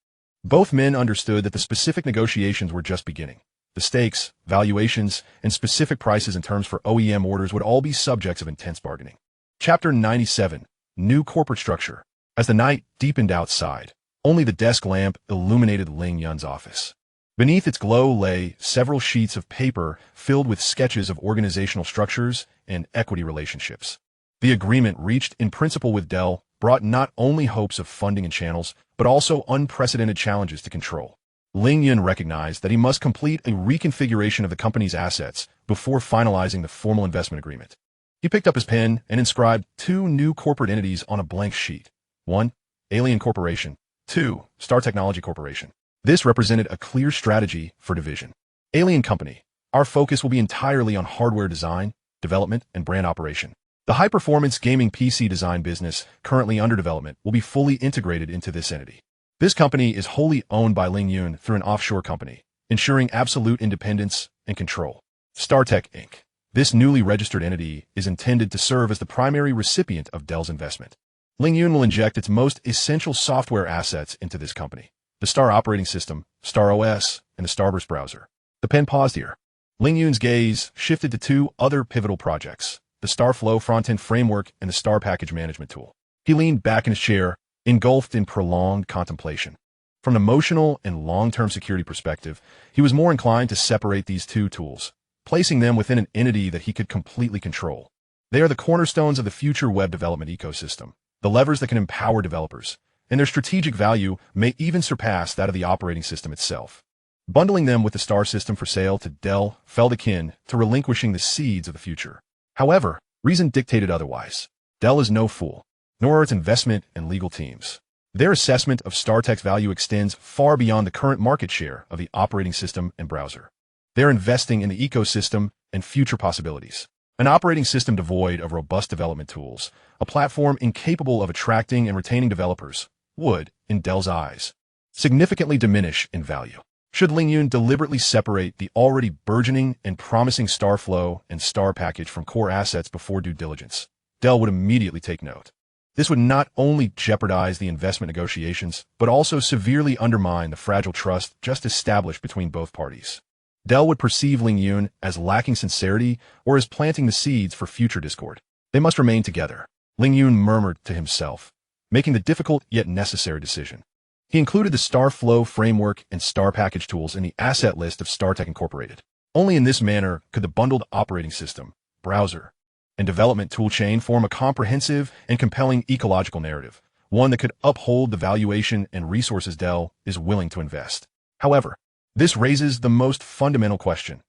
Both men understood that the specific negotiations were just beginning. The stakes, valuations, and specific prices and terms for OEM orders would all be subjects of intense bargaining. Chapter 97. New Corporate Structure. As the night deepened outside, only the desk lamp illuminated Ling Yun's office. Beneath its glow lay several sheets of paper filled with sketches of organizational structures and equity relationships. The agreement reached in principle with Dell brought not only hopes of funding and channels, but also unprecedented challenges to control. Ling Yun recognized that he must complete a reconfiguration of the company's assets before finalizing the formal investment agreement. He picked up his pen and inscribed 2 new corporate entities on a blank sheet. 1. Alien Corporation. 2. Star Technology Corporation. This represented a clear strategy for division. Alien Company. Our focus will be entirely on hardware design, development, and brand operation. The high-performance gaming PC design business currently under development will be fully integrated into this entity. This company is wholly owned by Ling Yun through an offshore company, ensuring absolute independence and control. StarTech Inc. This newly registered entity is intended to serve as the primary recipient of Dell's investment. Ling Yun will inject its most essential software assets into this company. The Star operating system, Star OS, and the Starburst browser. The pen paused here. Ling Yun's gaze shifted to 2 other pivotal projects, the StarFlow front-end framework and the Star package management tool. He leaned back in his chair, engulfed in prolonged contemplation. From an emotional and long-term security perspective, he was more inclined to separate these 2 tools, placing them within an entity that he could completely control. They are the cornerstones of the future web development ecosystem, the levers that can empower developers, and their strategic value may even surpass that of the operating system itself. Bundling them with the Star system for sale to Dell felt akin to relinquishing the seeds of the future. However, reason dictated otherwise. Dell is no fool, nor are its investment and legal teams. Their assessment of StarTech's value extends far beyond the current market share of the operating system and browser. They're investing in the ecosystem and future possibilities. An operating system devoid of robust development tools, a platform incapable of attracting and retaining developers, would, in Dell's eyes, significantly diminish in value. Should Ling Yun deliberately separate the already burgeoning and promising StarFlow and Star package from core assets before due diligence, Dell would immediately take note. This would not only jeopardize the investment negotiations, but also severely undermine the fragile trust just established between both parties. Dell would perceive Ling Yun as lacking sincerity or as planting the seeds for future discord. They must remain together, Ling Yun murmured to himself, making the difficult yet necessary decision. He included the StarFlow framework and Star package tools in the asset list of StarTech Incorporated. Only in this manner could the bundled operating system, browser, and development toolchain form a comprehensive and compelling ecological narrative, one that could uphold the valuation and resources Dell is willing to invest. However, this raises the most fundamental question: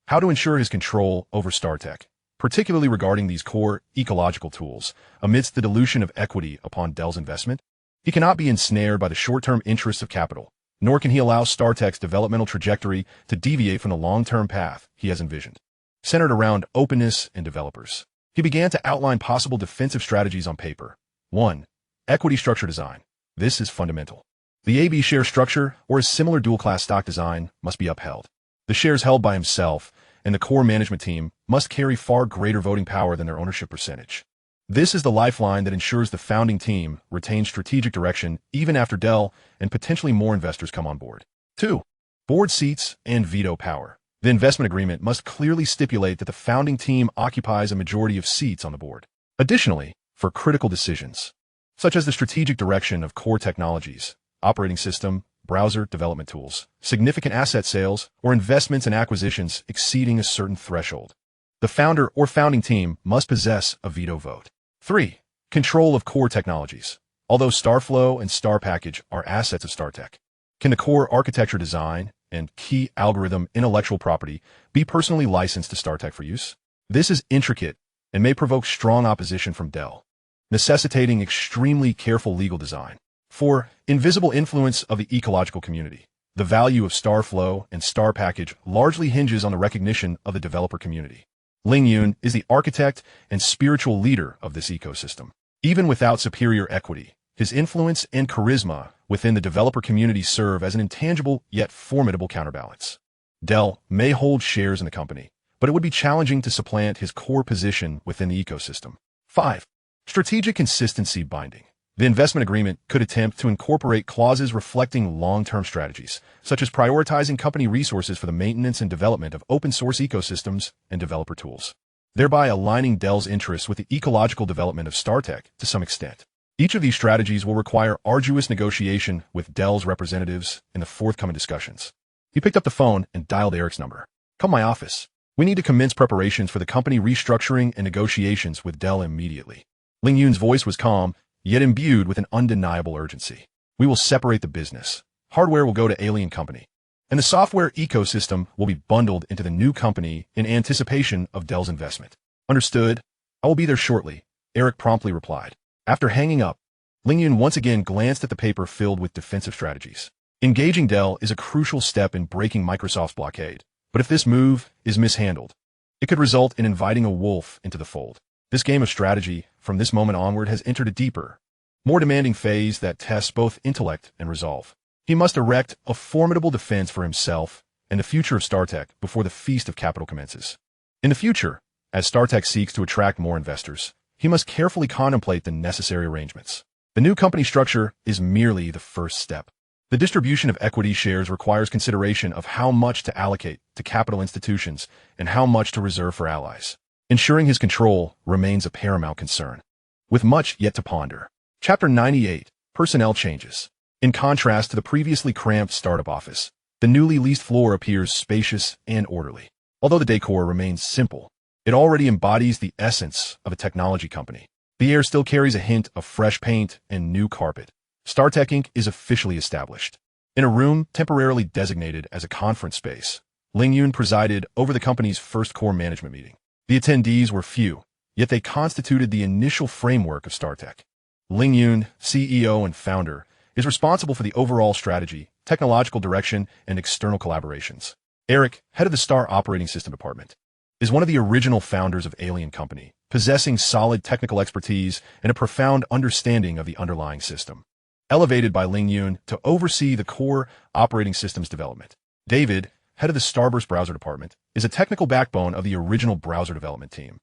how to ensure his control over StarTech, particularly regarding these core ecological tools, amidst the dilution of equity upon Dell's investment? He cannot be ensnared by the short-term interests of capital, nor can he allow StarTech's developmental trajectory to deviate from the long-term path he has envisioned, centered around openness and developers. He began to outline possible defensive strategies on paper. 1. Equity structure design. This is fundamental. The AB share structure, or a similar dual-class stock design, must be upheld. The shares held by himself and the core management team must carry far greater voting power than their ownership percentage. This is the lifeline that ensures the founding team retains strategic direction even after Dell and potentially more investors come on board. 2. Board seats and veto power. The investment agreement must clearly stipulate that the founding team occupies a majority of seats on the board. Additionally, for critical decisions, such as the strategic direction of core technologies, operating system, browser development tools, significant asset sales, or investments and acquisitions exceeding a certain threshold, the founder or founding team must possess a veto vote. 3. Control of core technologies. Although StarFlow and StarPackage are assets of StarTech, can the core architecture design and key algorithm intellectual property be personally licensed to StarTech for use? This is intricate and may provoke strong opposition from Dell, necessitating extremely careful legal design. 4. Invisible influence of the ecological community. The value of StarFlow and StarPackage largely hinges on the recognition of the developer community. Ling Yun is the architect and spiritual leader of this ecosystem. Even without superior equity, his influence and charisma within the developer community serve as an intangible yet formidable counterbalance. Dell may hold shares in the company, but it would be challenging to supplant his core position within the ecosystem. 5. Strategic consistency binding. The investment agreement could attempt to incorporate clauses reflecting long-term strategies, such as prioritizing company resources for the maintenance and development of open-source ecosystems and developer tools, thereby aligning Dell's interests with the ecological development of StarTech to some extent. Each of these strategies will require arduous negotiation with Dell's representatives in the forthcoming discussions. He picked up the phone and dialed Eric's number. "Come to my office. We need to commence preparations for the company restructuring and negotiations with Dell immediately." Ling Yun's voice was calm, yet imbued with an undeniable urgency. "We will separate the business. Hardware will go to Alien Company, and the software ecosystem will be bundled into the new company in anticipation of Dell's investment." "Understood. I will be there shortly," Eric promptly replied. After hanging up, Ling Yun once again glanced at the paper filled with defensive strategies. Engaging Dell is a crucial step in breaking Microsoft's blockade, but if this move is mishandled, it could result in inviting a wolf into the fold. This game of strategy, from this moment onward, has entered a deeper, more demanding phase that tests both intellect and resolve. He must erect a formidable defense for himself and the future of StarTech before the feast of capital commences. In the future, as StarTech seeks to attract more investors, he must carefully contemplate the necessary arrangements. The new company structure is merely the first step. The distribution of equity shares requires consideration of how much to allocate to capital institutions and how much to reserve for allies. Ensuring his control remains a paramount concern, with much yet to ponder. Chapter 98, Personnel Changes. In contrast to the previously cramped startup office, the newly leased floor appears spacious and orderly. Although the decor remains simple, it already embodies the essence of a technology company. The air still carries a hint of fresh paint and new carpet. StarTech Inc. is officially established. In a room temporarily designated as a conference space, Ling Yun presided over the company's first core management meeting. The attendees were few, yet they constituted the initial framework of StarTech. Ling Yun, CEO and founder, is responsible for the overall strategy, technological direction, and external collaborations. Eric, head of the Star Operating System Department, is one of the original founders of Alien Company, possessing solid technical expertise and a profound understanding of the underlying system. Elevated by Ling Yun to oversee the core operating systems development. David, head of the Starburst Browser Department, is a technical backbone of the original browser development team,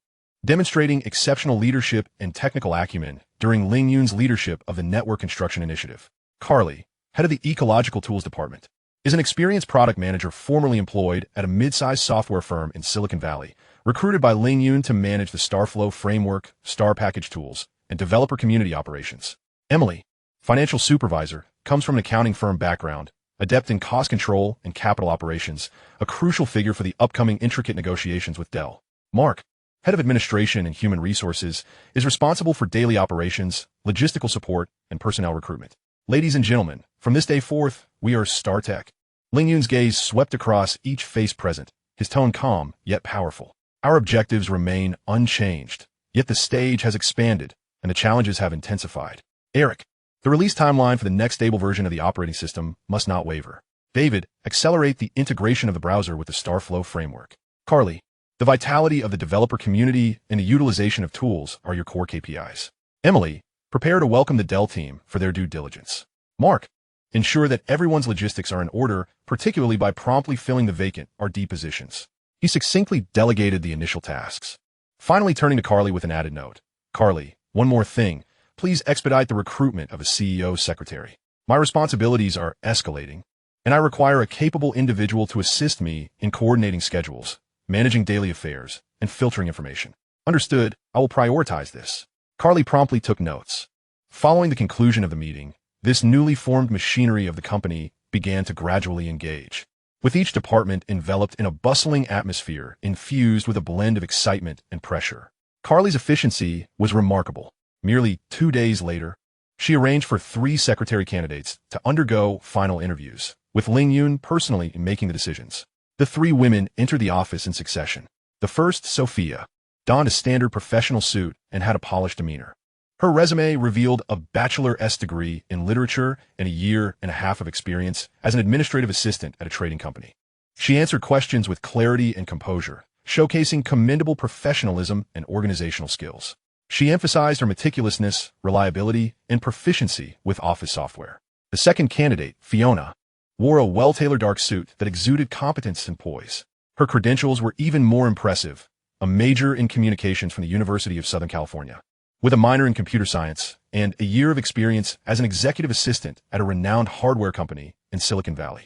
demonstrating exceptional leadership and technical acumen during Ling Yun's leadership of the Network Construction Initiative. Carly, head of the Ecological Tools Department, is an experienced product manager formerly employed at a mid-sized software firm in Silicon Valley, recruited by Ling Yun to manage the StarFlow framework, StarPackage tools, and developer community operations. Emily, financial supervisor, comes from an accounting firm background, adept in cost control and capital operations, a crucial figure for the upcoming intricate negotiations with Dell. Mark, head of administration and human resources, is responsible for daily operations, logistical support, and personnel recruitment. Ladies and gentlemen, from this day forth, we are StarTech. Ling Yun's gaze swept across each face present, his tone calm yet powerful. Our objectives remain unchanged, yet the stage has expanded and the challenges have intensified. Eric, the release timeline for the next stable version of the operating system must not waver. David, accelerate the integration of the browser with the StarFlow framework. Carly, the vitality of the developer community and the utilization of tools are your core KPIs. Emily, prepare to welcome the Dell team for their due diligence. Mark, ensure that everyone's logistics are in order, particularly by promptly filling the vacant RD positions. He succinctly delegated the initial tasks. Finally turning to Carly with an added note. Carly, one more thing. Please expedite the recruitment of a CEO secretary. My responsibilities are escalating, and I require a capable individual to assist me in coordinating schedules, managing daily affairs, and filtering information. Understood, I will prioritize this. Carly promptly took notes. Following the conclusion of the meeting, this newly formed machinery of the company began to gradually engage, with each department enveloped in a bustling atmosphere infused with a blend of excitement and pressure. Carly's efficiency was remarkable. Merely 2 days later, she arranged for 3 secretary candidates to undergo final interviews, with Ling Yun personally making the decisions. The 3 women entered the office in succession. The first, Sophia, donned a standard professional suit and had a polished demeanor. Her resume revealed a bachelor's degree in literature and a 1.5 years of experience as an administrative assistant at a trading company. She answered questions with clarity and composure, showcasing commendable professionalism and organizational skills. She emphasized her meticulousness, reliability, and proficiency with office software. The second candidate, Fiona, wore a well-tailored dark suit that exuded competence and poise. Her credentials were even more impressive, a major in communications from the University of Southern California, with a minor in computer science and a 1 year of experience as an executive assistant at a renowned hardware company in Silicon Valley.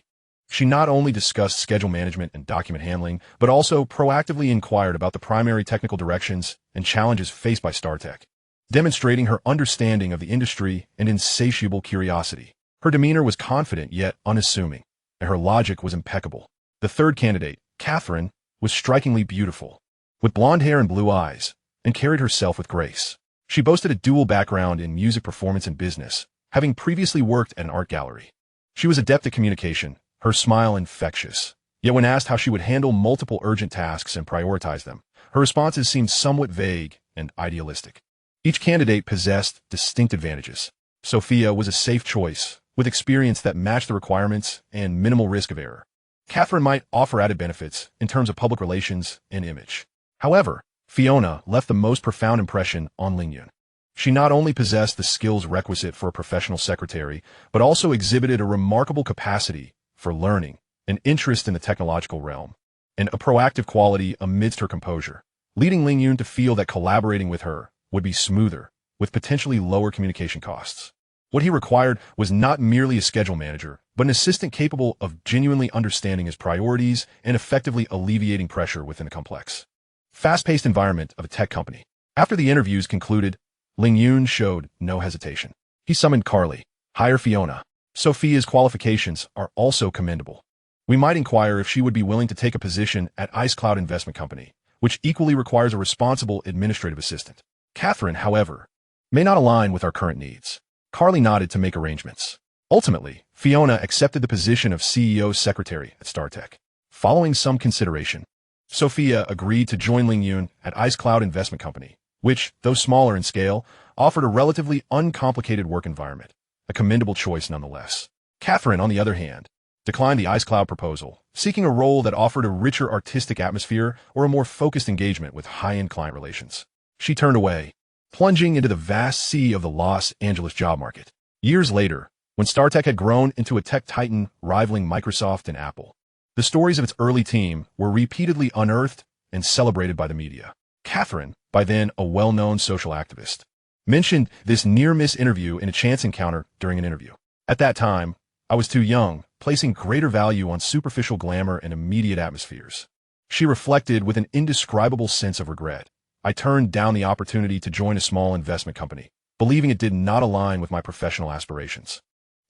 She not only discussed schedule management and document handling, but also proactively inquired about the primary technical directions and challenges faced by StarTech, demonstrating her understanding of the industry and insatiable curiosity. Her demeanor was confident yet unassuming, and her logic was impeccable. The third candidate, Catherine, was strikingly beautiful, with blonde hair and blue eyes, and carried herself with grace. She boasted a dual background in music performance and business, having previously worked at an art gallery. She was adept at communication, her smile infectious. Yet when asked how she would handle multiple urgent tasks and prioritize them, her responses seemed somewhat vague and idealistic. Each candidate possessed distinct advantages. Sophia was a safe choice, with experience that matched the requirements and minimal risk of error. Catherine might offer added benefits in terms of public relations and image. However, Fiona left the most profound impression on Ling Yun. She not only possessed the skills requisite for a professional secretary, but also exhibited a remarkable capacity for learning, an interest in the technological realm, and a proactive quality amidst her composure, leading Ling Yun to feel that collaborating with her would be smoother, with potentially lower communication costs. What he required was not merely a schedule manager, but an assistant capable of genuinely understanding his priorities and effectively alleviating pressure within a complex, fast-paced environment of a tech company. After the interviews concluded, Ling Yun showed no hesitation. He summoned Carly. Hire Fiona. Sophia's qualifications are also commendable. We might inquire if she would be willing to take a position at IceCloud Investment Company, which equally requires a responsible administrative assistant. Catherine, however, may not align with our current needs. Carly nodded to make arrangements. Ultimately, Fiona accepted the position of CEO's secretary at StarTech. Following some consideration, Sophia agreed to join Ling Yun at IceCloud Investment Company, which, though smaller in scale, offered a relatively uncomplicated work environment, a commendable choice nonetheless. Catherine, on the other hand, declined the IceCloud proposal, seeking a role that offered a richer artistic atmosphere or a more focused engagement with high-end client relations. She turned away, plunging into the vast sea of the Los Angeles job market. Years later, when StarTech had grown into a tech titan rivaling Microsoft and Apple, the stories of its early team were repeatedly unearthed and celebrated by the media. Catherine, by then a well-known social activist, mentioned this near-miss interview in a chance encounter during an interview. At that time, I was too young, placing greater value on superficial glamour and immediate atmospheres. She reflected with an indescribable sense of regret. I turned down the opportunity to join a small investment company, believing it did not align with my professional aspirations.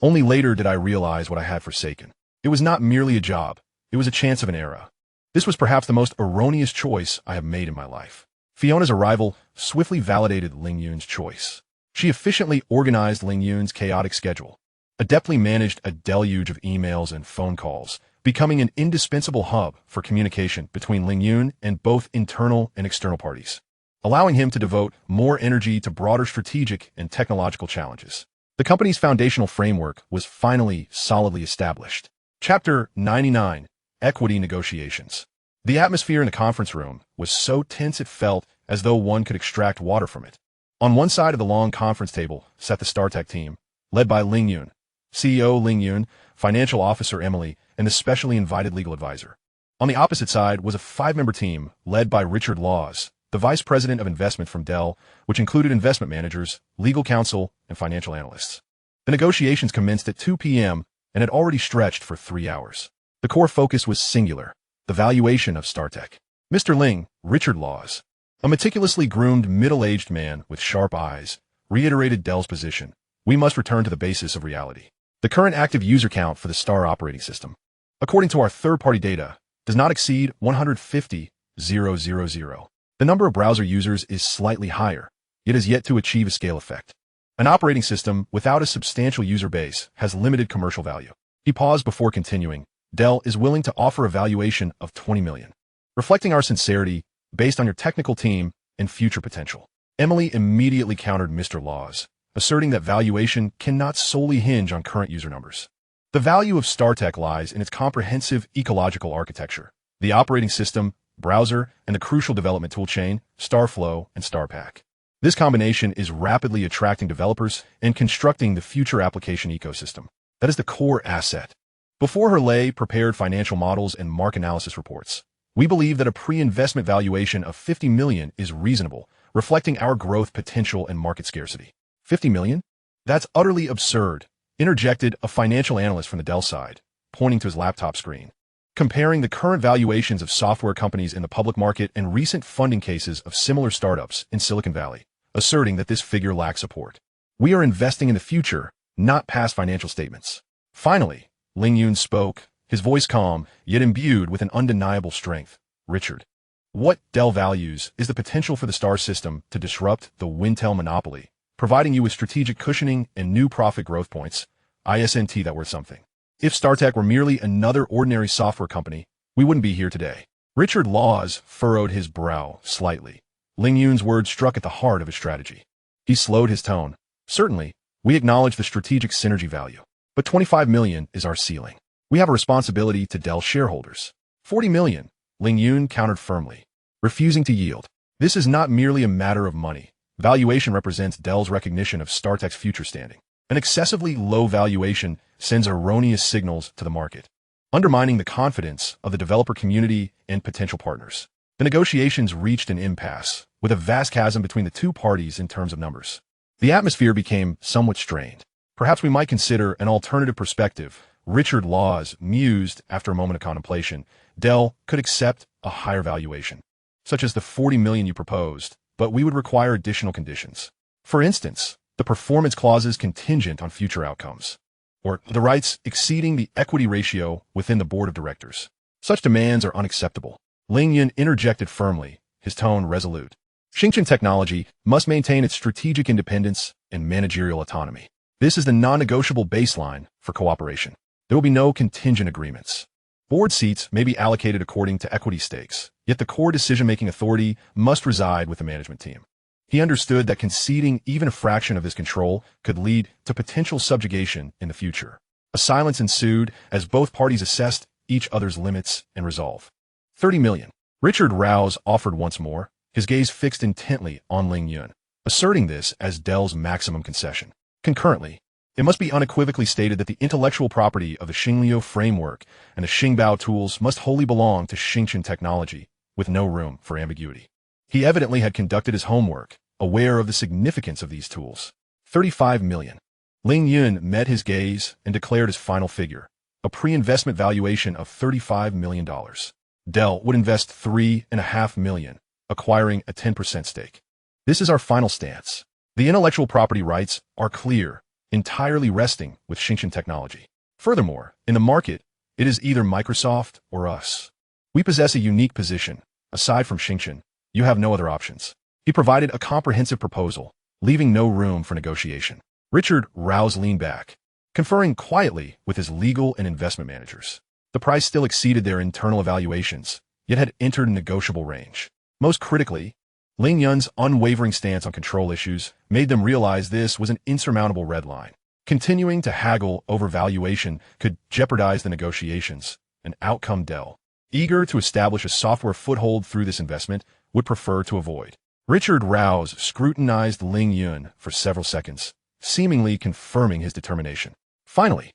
Only later did I realize what I had forsaken. It was not merely a job, it was a chance of an era. This was perhaps the most erroneous choice I have made in my life. Fiona's arrival swiftly validated Ling Yun's choice. She efficiently organized Ling Yun's chaotic schedule, adeptly managed a deluge of emails and phone calls, becoming an indispensable hub for communication between Ling Yun and both internal and external parties, allowing him to devote more energy to broader strategic and technological challenges. The company's foundational framework was finally solidly established. Chapter 99: Equity Negotiations. The atmosphere in the conference room was so tense it felt as though one could extract water from it. On one side of the long conference table sat the StarTech team, led by Ling Yun, CEO Ling Yun, Financial Officer Emily, and the specially invited legal advisor. On the opposite side was a 5-member team led by Richard Laws, the Vice President of Investment from Dell, which included investment managers, legal counsel, and financial analysts. The negotiations commenced at 2 p.m., and had already stretched for 3 hours. The core focus was singular: the valuation of StarTech. Mr. Ling, Richard Laws, a meticulously groomed middle-aged man with sharp eyes, reiterated Dell's position. We must return to the basis of reality. The current active user count for the Star operating system, according to our third-party data, does not exceed 150,000. The number of browser users is slightly higher, yet has yet to achieve a scale effect. An operating system without a substantial user base has limited commercial value. He paused before continuing. Dell is willing to offer a valuation of $20 million, reflecting our sincerity based on your technical team and future potential. Emily immediately countered Mr. Laws, asserting that valuation cannot solely hinge on current user numbers. The value of StarTech lies in its comprehensive ecological architecture, the operating system, browser, and the crucial development toolchain, StarFlow and StarPack. This combination is rapidly attracting developers and constructing the future application ecosystem. That is the core asset. Before Hurley prepared financial models and market analysis reports, we believe that a pre-investment valuation of $50 million is reasonable, reflecting our growth potential and market scarcity. $50 million? That's utterly absurd, interjected a financial analyst from the Dell side, pointing to his laptop screen. Comparing the current valuations of software companies in the public market and recent funding cases of similar startups in Silicon Valley, asserting that this figure lacks support. We are investing in the future, not past financial statements. Finally, Ling Yun spoke, his voice calm, yet imbued with an undeniable strength. Richard, what Dell values is the potential for the Star system to disrupt the Wintel monopoly, providing you with strategic cushioning and new profit growth points. Isn't that worth something? If StarTech were merely another ordinary software company, we wouldn't be here today. Richard Laws furrowed his brow slightly. Ling Yun's words struck at the heart of his strategy. He slowed his tone. Certainly, we acknowledge the strategic synergy value, but $25 million is our ceiling. We have a responsibility to Dell shareholders. $40 million, Ling Yun countered firmly, refusing to yield. This is not merely a matter of money. Valuation represents Dell's recognition of StarTech's future standing. An excessively low valuation sends erroneous signals to the market, undermining the confidence of the developer community and potential partners. The negotiations reached an impasse, with a vast chasm between the two parties in terms of numbers. The atmosphere became somewhat strained. Perhaps we might consider an alternative perspective. Richard Laws mused after a moment of contemplation. Dell could accept a higher valuation, such as the $40 million you proposed, but we would require additional conditions. For instance, the performance clauses contingent on future outcomes, or the rights exceeding the equity ratio within the board of directors. Such demands are unacceptable. Ling Yun interjected firmly, his tone resolute. Xingchen Technology must maintain its strategic independence and managerial autonomy. This is the non-negotiable baseline for cooperation. There will be no contingent agreements. Board seats may be allocated according to equity stakes, yet the core decision-making authority must reside with the management team. He understood that conceding even a fraction of his control could lead to potential subjugation in the future. A silence ensued as both parties assessed each other's limits and resolve. $30 million. Richard Rouse offered once more, his gaze fixed intently on Ling Yun, asserting this as Dell's maximum concession. Concurrently, it must be unequivocally stated that the intellectual property of the Xingliu framework and the Xingbao tools must wholly belong to Xingchen Technology, with no room for ambiguity. He evidently had conducted his homework, aware of the significance of these tools. $35 million. Ling Yun met his gaze and declared his final figure, a pre-investment valuation of $35 million. Dell would invest $3.5 million, acquiring a 10% stake. This is our final stance. The intellectual property rights are clear, entirely resting with Xingchen Technology. Furthermore, in the market, it is either Microsoft or us. We possess a unique position. Aside from Xingchen, you have no other options. He provided a comprehensive proposal, leaving no room for negotiation. Richard Rouse leaned back, conferring quietly with his legal and investment managers. The price still exceeded their internal evaluations, yet had entered a negotiable range. Most critically, Ling Yun's unwavering stance on control issues made them realize this was an insurmountable red line. Continuing to haggle over valuation could jeopardize the negotiations, an outcome Dell, eager to establish a software foothold through this investment, would prefer to avoid. Richard Rouse scrutinized Ling Yun for several seconds, seemingly confirming his determination. Finally,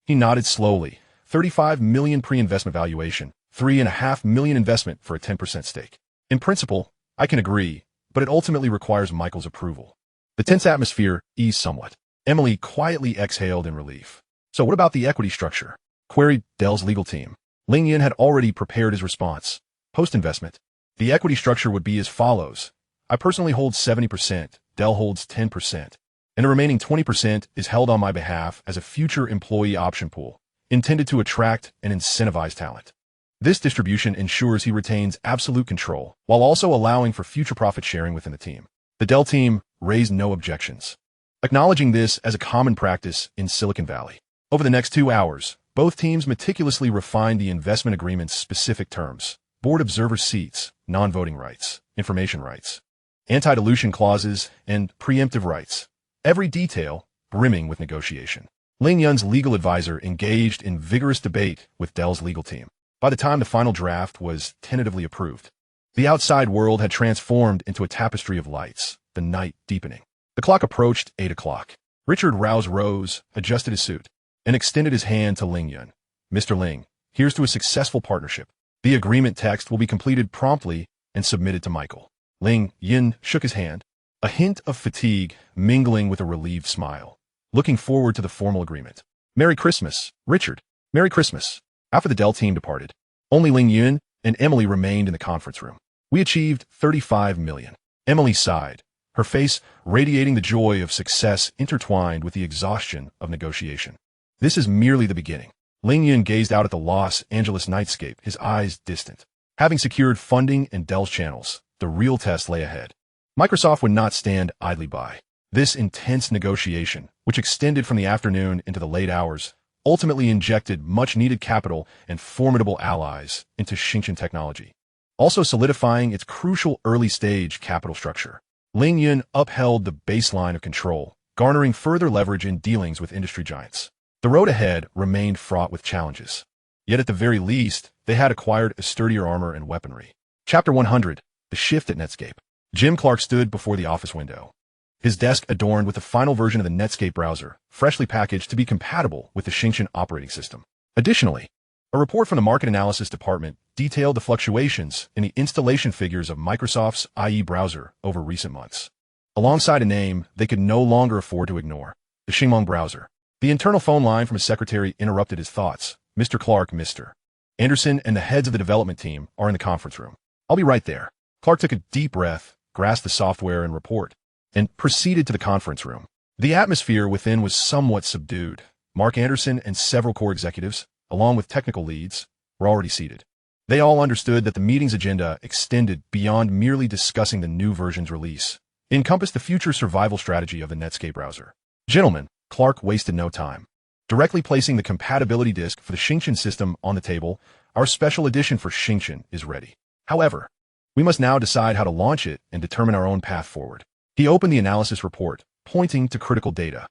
he nodded slowly. $35 million pre-investment valuation, $3.5 million investment for a 10% stake. In principle, I can agree, but it ultimately requires Michael's approval. The tense atmosphere eased somewhat. Emily quietly exhaled in relief. So what about the equity structure? Queried Dell's legal team. Ling Yun had already prepared his response. Post-investment, the equity structure would be as follows. I personally hold 70%, Dell holds 10%, and the remaining 20% is held on my behalf as a future employee option pool, intended to attract and incentivize talent. This distribution ensures he retains absolute control, while also allowing for future profit sharing within the team. The Dell team raised no objections, acknowledging this as a common practice in Silicon Valley. Over the next 2 hours, both teams meticulously refined the investment agreement's specific terms: board observer seats, non-voting rights, information rights, anti-dilution clauses, and preemptive rights. Every detail brimming with negotiation. Ling Yun's legal advisor engaged in vigorous debate with Dell's legal team. By the time the final draft was tentatively approved, the outside world had transformed into a tapestry of lights, the night deepening. The clock approached 8 o'clock. Richard Rouse rose, adjusted his suit, and extended his hand to Ling Yun. Mr. Ling, here's to a successful partnership. The agreement text will be completed promptly and submitted to Michael. Ling Yun shook his hand, a hint of fatigue mingling with a relieved smile, looking forward to the formal agreement. Merry Christmas, Richard. Merry Christmas. After the Dell team departed, only Ling Yun and Emily remained in the conference room. We achieved 35 million. Emily sighed, her face radiating the joy of success intertwined with the exhaustion of negotiation. This is merely the beginning. Ling Yun gazed out at the Los Angeles nightscape, his eyes distant. Having secured funding and Dell's channels, the real test lay ahead. Microsoft would not stand idly by. This intense negotiation, which extended from the afternoon into the late hours, ultimately injected much-needed capital and formidable allies into Xingchen Technology, also solidifying its crucial early-stage capital structure. Ling Yun upheld the baseline of control, garnering further leverage in dealings with industry giants. The road ahead remained fraught with challenges. Yet at the very least, they had acquired a sturdier armor and weaponry. Chapter 100, The Shift at Netscape. Jim Clark stood before the office window, his desk adorned with the final version of the Netscape browser, freshly packaged to be compatible with the Xingchen operating system. Additionally, a report from the market analysis department detailed the fluctuations in the installation figures of Microsoft's IE browser over recent months. Alongside a name they could no longer afford to ignore, the Xingmong browser. The internal phone line from his secretary interrupted his thoughts. Mr. Clark, Mr. Anderson and the heads of the development team are in the conference room. I'll be right there. Clark took a deep breath, grasped the software and report, and proceeded to the conference room. The atmosphere within was somewhat subdued. Mark Anderson and several core executives, along with technical leads, were already seated. They all understood that the meeting's agenda extended beyond merely discussing the new version's release. It encompassed the future survival strategy of the Netscape browser. Gentlemen, Clark wasted no time. Directly placing the compatibility disk for the Xingchen system on the table, our special edition for Xingchen is ready. However, we must now decide how to launch it and determine our own path forward. He opened the analysis report, pointing to critical data.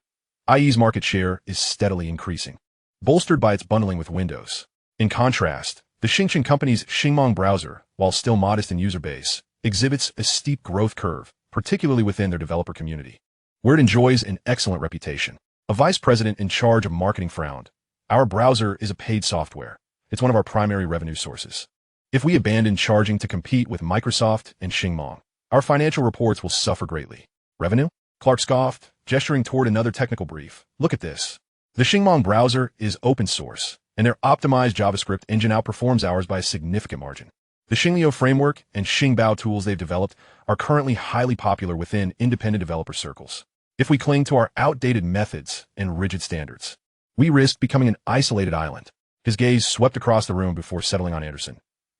IE's market share is steadily increasing, bolstered by its bundling with Windows. In contrast, the Xingchen company's Xingmong browser, while still modest in user base, exhibits a steep growth curve, particularly within their developer community, where it enjoys an excellent reputation. A vice president in charge of marketing frowned. Our browser is a paid software. It's one of our primary revenue sources. If we abandon charging to compete with Microsoft and Xingmong, our financial reports will suffer greatly. Revenue? Clark scoffed, gesturing toward another technical brief. Look at this. The Xingmong browser is open source, and their optimized JavaScript engine outperforms ours by a significant margin. The Xingliu framework and Xingbao tools they've developed are currently highly popular within independent developer circles. If we cling to our outdated methods and rigid standards, we risk becoming an isolated island. His gaze swept across the room before settling on Anderson.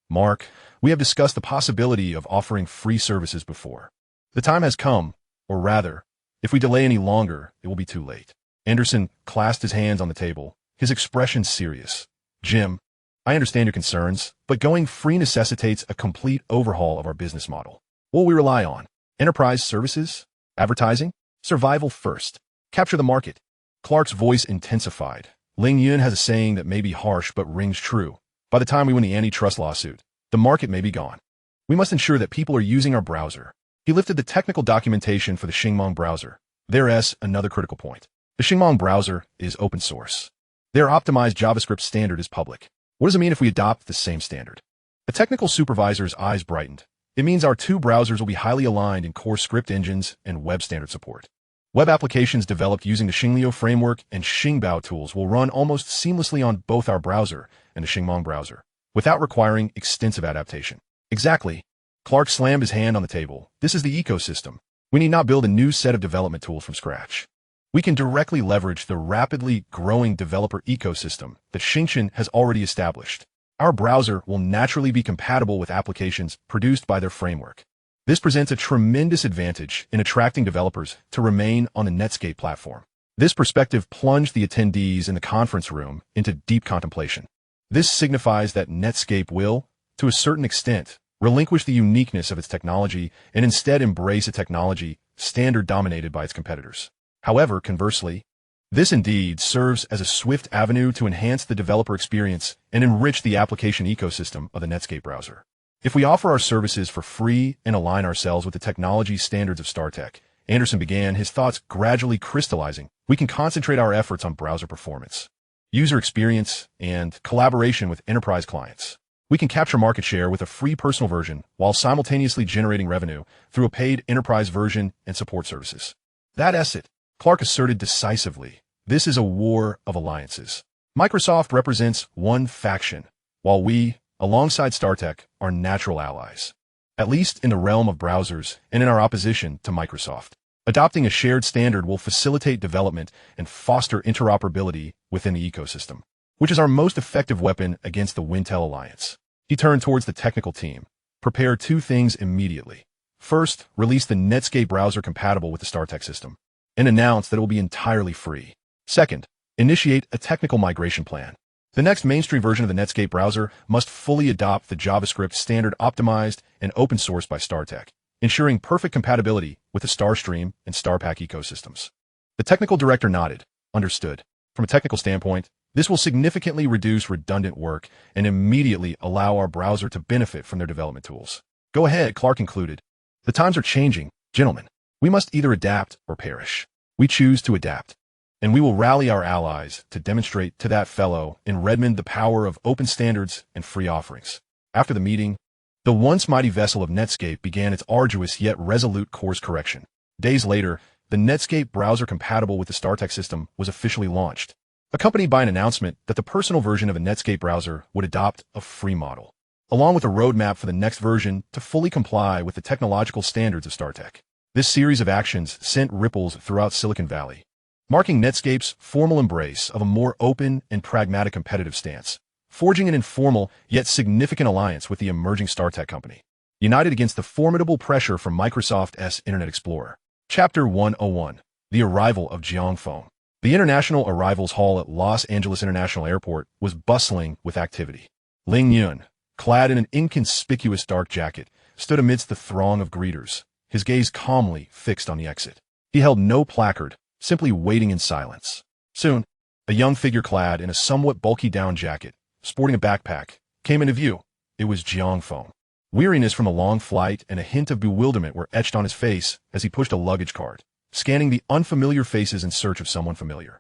Mark, we have discussed the possibility of offering free services before. The time has come, or rather, if we delay any longer, it will be too late. Anderson clasped his hands on the table, his expression serious. Jim, I understand your concerns, but going free necessitates a complete overhaul of our business model. What will we rely on? Enterprise services? Advertising? Survival first. Capture the market. Clark's voice intensified. Ling Yun has a saying that may be harsh but rings true. By the time we win the antitrust lawsuit, the market may be gone. We must ensure that people are using our browser. He lifted the technical documentation for the Xingmong browser. There's another critical point. The Xingmong browser is open source. Their optimized JavaScript standard is public. What does it mean if we adopt the same standard? The technical supervisor's eyes brightened. It means our two browsers will be highly aligned in core script engines and web standard support. Web applications developed using the Xingliu framework and Xingbao tools will run almost seamlessly on both our browser and the Xingmong browser, without requiring extensive adaptation. Exactly. Clark slammed his hand on the table. This is the ecosystem. We need not build a new set of development tools from scratch. We can directly leverage the rapidly growing developer ecosystem that Xingchen has already established. Our browser will naturally be compatible with applications produced by their framework. This presents a tremendous advantage in attracting developers to remain on the Netscape platform. This perspective plunged the attendees in the conference room into deep contemplation. This signifies that Netscape will, to a certain extent, relinquish the uniqueness of its technology and instead embrace a technology standard dominated by its competitors. However, conversely, this indeed serves as a swift avenue to enhance the developer experience and enrich the application ecosystem of the Netscape browser. If we offer our services for free and align ourselves with the technology standards of StarTech, Anderson began, his thoughts gradually crystallizing, we can concentrate our efforts on browser performance, user experience, and collaboration with enterprise clients. We can capture market share with a free personal version while simultaneously generating revenue through a paid enterprise version and support services. That is it, Clark asserted decisively. This is a war of alliances. Microsoft represents one faction, while we, alongside StarTech, are natural allies, at least in the realm of browsers and in our opposition to Microsoft. Adopting a shared standard will facilitate development and foster interoperability within the ecosystem, which is our most effective weapon against the Wintel Alliance. He turned towards the technical team. Prepare two things immediately. First, release the Netscape browser compatible with the StarTech system, and announce that it will be entirely free. Second, initiate a technical migration plan. The next mainstream version of the Netscape browser must fully adopt the JavaScript standard optimized and open sourced by StarTech, ensuring perfect compatibility with the Starstream and StarPack ecosystems. The technical director nodded. Understood. From a technical standpoint, this will significantly reduce redundant work and immediately allow our browser to benefit from their development tools. Go ahead, Clark concluded. The times are changing, gentlemen. We must either adapt or perish. We choose to adapt, and we will rally our allies to demonstrate to that fellow in Redmond the power of open standards and free offerings. After the meeting, the once mighty vessel of Netscape began its arduous yet resolute course correction. Days later, the Netscape browser compatible with the StarTech system was officially launched, accompanied by an announcement that the personal version of the Netscape browser would adopt a free model, along with a roadmap for the next version to fully comply with the technological standards of StarTech. This series of actions sent ripples throughout Silicon Valley, marking Netscape's formal embrace of a more open and pragmatic competitive stance, forging an informal yet significant alliance with the emerging StarTech company, united against the formidable pressure from Microsoft's Internet Explorer. Chapter 101. The Arrival of Jiangfeng. The International Arrivals Hall at Los Angeles International Airport was bustling with activity. Ling Yun, clad in an inconspicuous dark jacket, stood amidst the throng of greeters, his gaze calmly fixed on the exit. He held no placard, simply waiting in silence. Soon, a young figure clad in a somewhat bulky down jacket, sporting a backpack, came into view. It was Jiangfeng. Weariness from a long flight and a hint of bewilderment were etched on his face as he pushed a luggage cart, scanning the unfamiliar faces in search of someone familiar.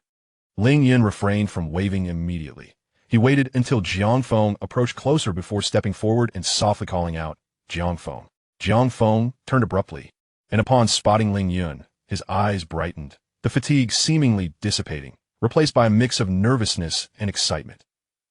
Ling Yun refrained from waving immediately. He waited until Jiangfeng approached closer before stepping forward and softly calling out, "Jiangfeng." Jiangfeng turned abruptly, and upon spotting Ling Yun, his eyes brightened, the fatigue seemingly dissipating, replaced by a mix of nervousness and excitement.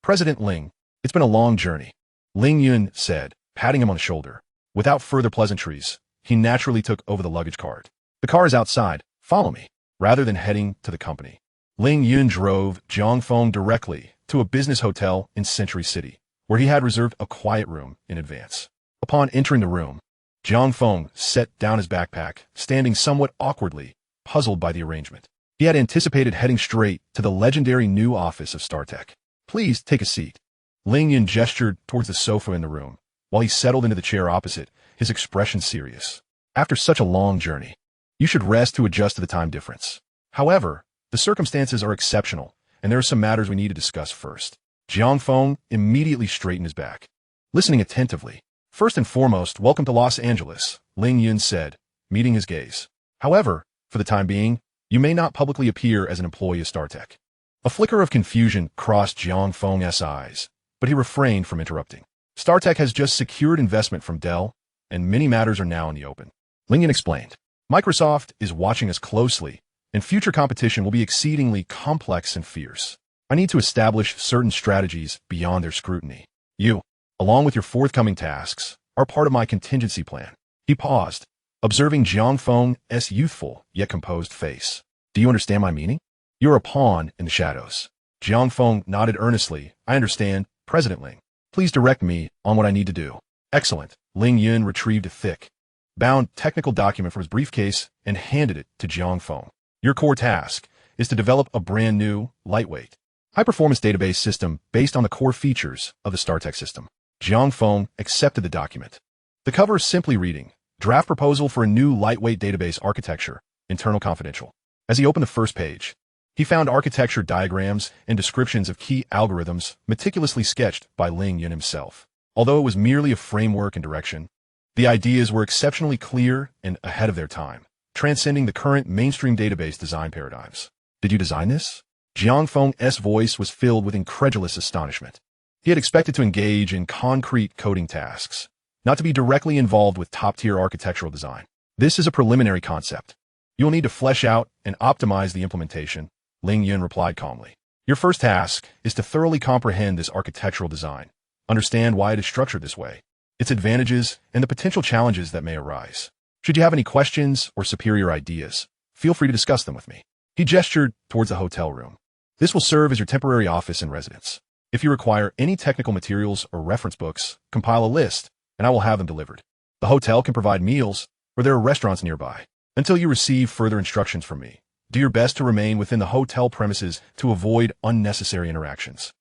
"President Ling, it's been a long journey," Ling Yun said, patting him on the shoulder. Without further pleasantries, he naturally took over the luggage cart. "The car is outside. Follow me." Rather than heading to the company, Ling Yun drove Jiangfeng directly to a business hotel in Century City, where he had reserved a quiet room in advance. Upon entering the room, Jiangfeng set down his backpack, standing somewhat awkwardly, puzzled by the arrangement. He had anticipated heading straight to the legendary new office of StarTech. "Please take a seat." Ling Yun gestured towards the sofa in the room, while he settled into the chair opposite, his expression serious. "After such a long journey, you should rest to adjust to the time difference. However, the circumstances are exceptional, and there are some matters we need to discuss first." Jiangfeng immediately straightened his back, listening attentively. "First and foremost, welcome to Los Angeles," Ling Yun said, meeting his gaze. "However, for the time being, you may not publicly appear as an employee of StarTech." A flicker of confusion crossed Jiangfeng's eyes, but he refrained from interrupting. "StarTech has just secured investment from Dell, and many matters are now in the open." Ling Yun explained. "Microsoft is watching us closely, and future competition will be exceedingly complex and fierce. I need to establish certain strategies beyond their scrutiny. You, along with your forthcoming tasks, are part of my contingency plan. He paused, observing Jiang Feng's youthful yet composed face. Do you understand my meaning? You're a pawn in the shadows. Jiang Feng nodded earnestly. I understand, President Ling. Please direct me on what I need to do. Excellent. Ling Yun retrieved a thick, bound technical document from his briefcase and handed it to Jiang Feng. Your core task is to develop a brand new, lightweight, high-performance database system based on the core features of the StarTech system. Jiang Feng accepted the document. The cover is simply reading, Draft Proposal for a New Lightweight Database Architecture, Internal Confidential. As he opened the first page, he found architecture diagrams and descriptions of key algorithms meticulously sketched by Ling Yun himself. Although it was merely a framework and direction, the ideas were exceptionally clear and ahead of their time, transcending the current mainstream database design paradigms. Did you design this? Jiang Feng's voice was filled with incredulous astonishment. He had expected to engage in concrete coding tasks, not to be directly involved with top-tier architectural design. This is a preliminary concept. You will need to flesh out and optimize the implementation, Ling Yun replied calmly. Your first task is to thoroughly comprehend this architectural design, understand why it is structured this way, its advantages, and the potential challenges that may arise. Should you have any questions or superior ideas, feel free to discuss them with me. He gestured towards the hotel room. This will serve as your temporary office and residence. If you require any technical materials or reference books, compile a list, and I will have them delivered. The hotel can provide meals, or there are restaurants nearby. Until you receive further instructions from me, do your best to remain within the hotel premises to avoid unnecessary interactions.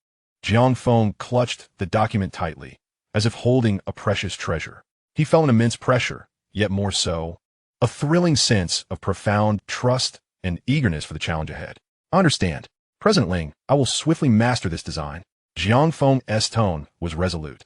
Jiang Feng clutched the document tightly, as if holding a precious treasure. He felt an immense pressure, yet more so, a thrilling sense of profound trust and eagerness for the challenge ahead. I understand. President Ling, I will swiftly master this design. Jiang Feng's tone was resolute,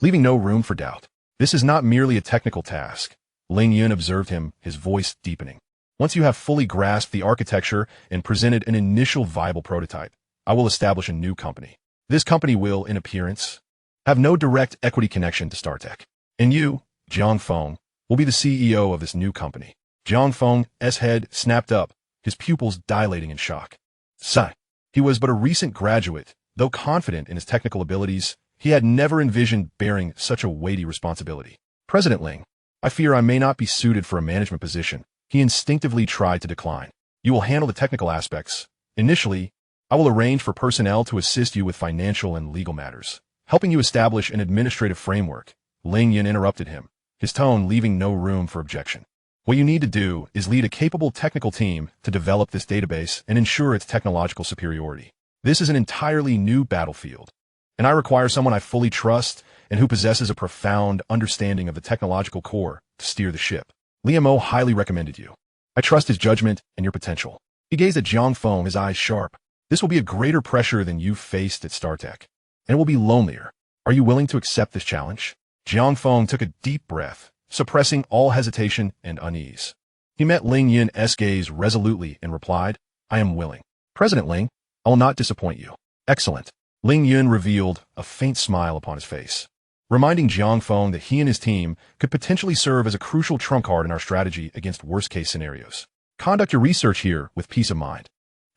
leaving no room for doubt. This is not merely a technical task. Ling Yun observed him, his voice deepening. Once you have fully grasped the architecture and presented an initial viable prototype, I will establish a new company. This company will, in appearance, have no direct equity connection to StarTech. And you, Jiang Feng, will be the CEO of this new company. Jiang Feng's head snapped up, his pupils dilating in shock. Sigh. He was but a recent graduate. Though confident in his technical abilities, he had never envisioned bearing such a weighty responsibility. President Ling, I fear I may not be suited for a management position. He instinctively tried to decline. You will handle the technical aspects. Initially, I will arrange for personnel to assist you with financial and legal matters, helping you establish an administrative framework. Ling Yun interrupted him, his tone leaving no room for objection. What you need to do is lead a capable technical team to develop this database and ensure its technological superiority. This is an entirely new battlefield, and I require someone I fully trust and who possesses a profound understanding of the technological core to steer the ship. Liam O highly recommended you. I trust his judgment and your potential. He gazed at Jiang Feng, his eyes sharp. This will be a greater pressure than you've faced at StarTech, and it will be lonelier. Are you willing to accept this challenge? Jiang Feng took a deep breath, suppressing all hesitation and unease. He met Ling Yun's gaze resolutely and replied, I am willing. President Ling, I will not disappoint you. Excellent. Ling Yun revealed a faint smile upon his face, reminding Jiang Feng that he and his team could potentially serve as a crucial trump card in our strategy against worst-case scenarios. Conduct your research here with peace of mind,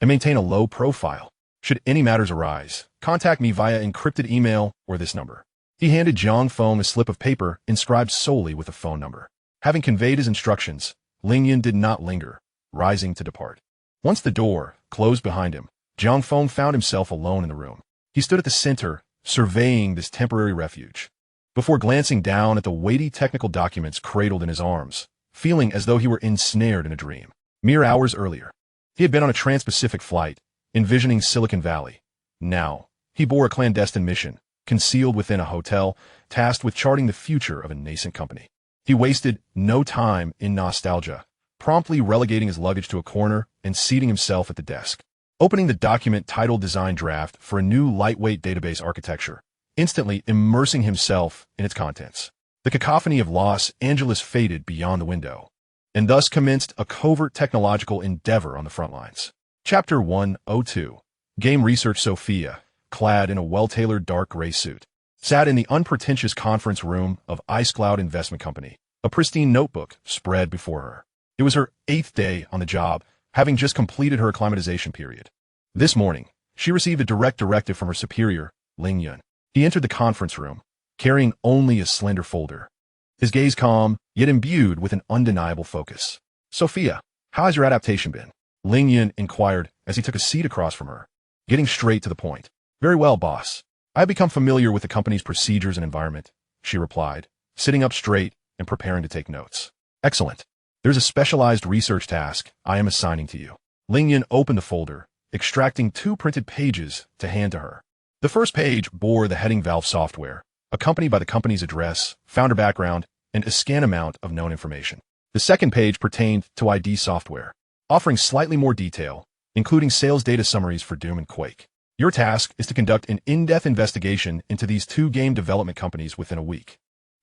and maintain a low profile. Should any matters arise, contact me via encrypted email or this number. He handed Jiang Feng a slip of paper inscribed solely with a phone number. Having conveyed his instructions, Ling Yun did not linger, rising to depart. Once the door closed behind him, Jiang Feng found himself alone in the room. He stood at the center, surveying this temporary refuge, before glancing down at the weighty technical documents cradled in his arms, feeling as though he were ensnared in a dream. Mere hours earlier, he had been on a trans-Pacific flight, envisioning Silicon Valley. Now, he bore a clandestine mission, concealed within a hotel, tasked with charting the future of a nascent company. He wasted no time in nostalgia, promptly relegating his luggage to a corner and seating himself at the desk. Opening the document titled Design Draft for a New Lightweight Database Architecture, instantly immersing himself in its contents. The cacophony of Los Angeles faded beyond the window, and thus commenced a covert technological endeavor on the front lines. Chapter 102. Game Research Sophia, clad in a well-tailored dark gray suit, sat in the unpretentious conference room of Ice Cloud Investment Company, a pristine notebook spread before her. It was her 8th day on the job, having just completed her acclimatization period. This morning, she received a direct directive from her superior, Ling Yun. He entered the conference room, carrying only a slender folder. His gaze calm, yet imbued with an undeniable focus. "Sophia, how has your adaptation been?" Ling Yun inquired as he took a seat across from her, getting straight to the point. "Very well, boss. I have become familiar with the company's procedures and environment," she replied, sitting up straight and preparing to take notes. "Excellent. There's a specialized research task I am assigning to you." Ling Yun opened the folder, extracting 2 printed pages to hand to her. The first page bore the heading Valve Software, accompanied by the company's address, founder background, and a scant amount of known information. The second page pertained to ID Software, offering slightly more detail, including sales data summaries for Doom and Quake. "Your task is to conduct an in-depth investigation into these 2 game development companies within a week."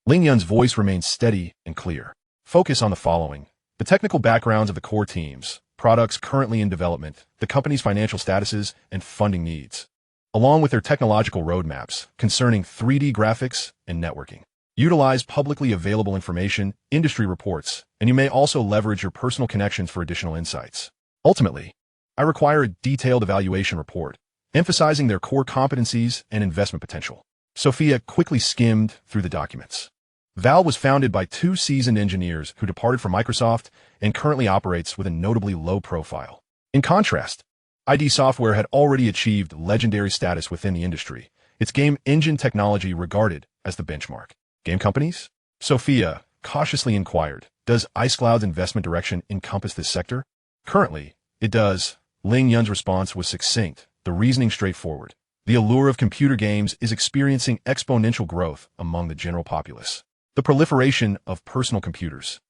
Ling Yun's voice remained steady and clear. "Focus on the following: the technical backgrounds of the core teams, products currently in development, the company's financial statuses, and funding needs, along with their technological roadmaps concerning 3D graphics and networking. Utilize publicly available information, industry reports, and you may also leverage your personal connections for additional insights. Ultimately, I require a detailed evaluation report, emphasizing their core competencies and investment potential." Sophia quickly skimmed through the documents. Valve was founded by 2 seasoned engineers who departed from Microsoft and currently operates with a notably low profile. In contrast, ID Software had already achieved legendary status within the industry, its game engine technology regarded as the benchmark. "Game companies?" Sophia cautiously inquired. "Does IceCloud's investment direction encompass this sector?" "Currently, it does." Ling Yun's response was succinct, the reasoning straightforward. "The allure of computer games is experiencing exponential growth among the general populace. The proliferation of personal computers,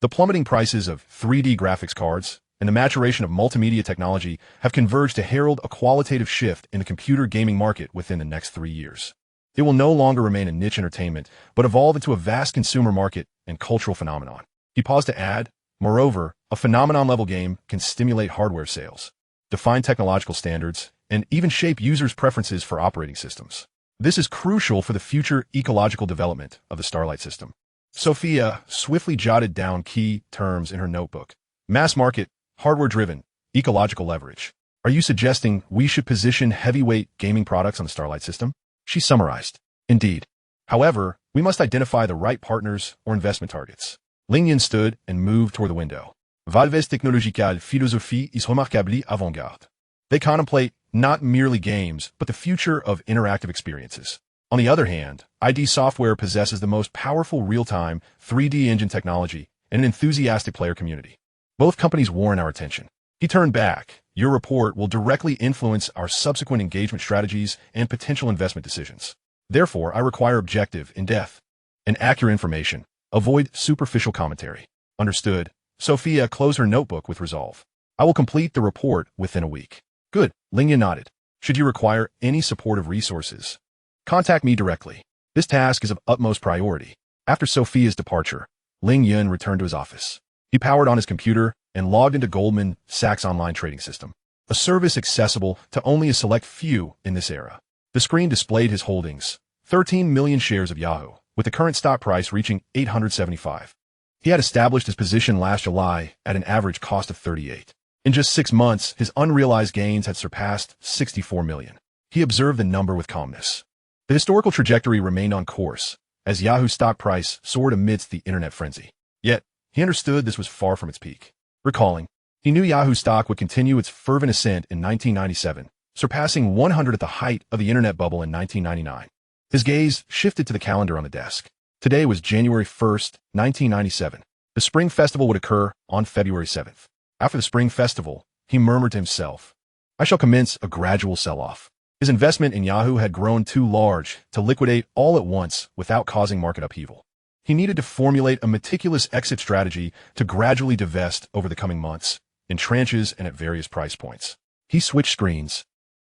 the plummeting prices of 3D graphics cards, and the maturation of multimedia technology have converged to herald a qualitative shift in the computer gaming market within the next 3 years. It will no longer remain a niche entertainment, but evolve into a vast consumer market and cultural phenomenon." He paused to add, "Moreover, a phenomenon-level game can stimulate hardware sales, define technological standards, and even shape users' preferences for operating systems. This is crucial for the future ecological development of the Starlight system." Sophia swiftly jotted down key terms in her notebook. "Mass market, hardware-driven, ecological leverage. Are you suggesting we should position heavyweight gaming products on the Starlight system?" She summarized. "Indeed. However, we must identify the right partners or investment targets." Ling Yun stood and moved toward the window. "Valve's technological philosophie is remarquably avant-garde. They contemplate not merely games, but the future of interactive experiences. On the other hand, ID Software possesses the most powerful real-time 3D engine technology and an enthusiastic player community. Both companies warrant our attention." He turned back. "Your report will directly influence our subsequent engagement strategies and potential investment decisions. Therefore, I require objective, in-depth, and accurate information. Avoid superficial commentary." "Understood." Sophia closed her notebook with resolve. "I will complete the report within a week." "Good." Ling Yun nodded. "Should you require any supportive resources, contact me directly. This task is of utmost priority." After Sophia's departure, Ling Yun returned to his office. He powered on his computer and logged into Goldman Sachs' online trading system, a service accessible to only a select few in this era. The screen displayed his holdings, 13 million shares of Yahoo, with the current stock price reaching $875. He had established his position last July at an average cost of 38. In just 6 months, his unrealized gains had surpassed 64 million. He observed the number with calmness. The historical trajectory remained on course, as Yahoo's stock price soared amidst the internet frenzy. Yet, he understood this was far from its peak. Recalling, he knew Yahoo stock would continue its fervent ascent in 1997, surpassing 100 at the height of the internet bubble in 1999. His gaze shifted to the calendar on the desk. Today was January 1st, 1997. The Spring Festival would occur on February 7th. After the Spring Festival, he murmured to himself, "I shall commence a gradual sell-off." His investment in Yahoo had grown too large to liquidate all at once without causing market upheaval. He needed to formulate a meticulous exit strategy to gradually divest over the coming months, in tranches and at various price points. He switched screens,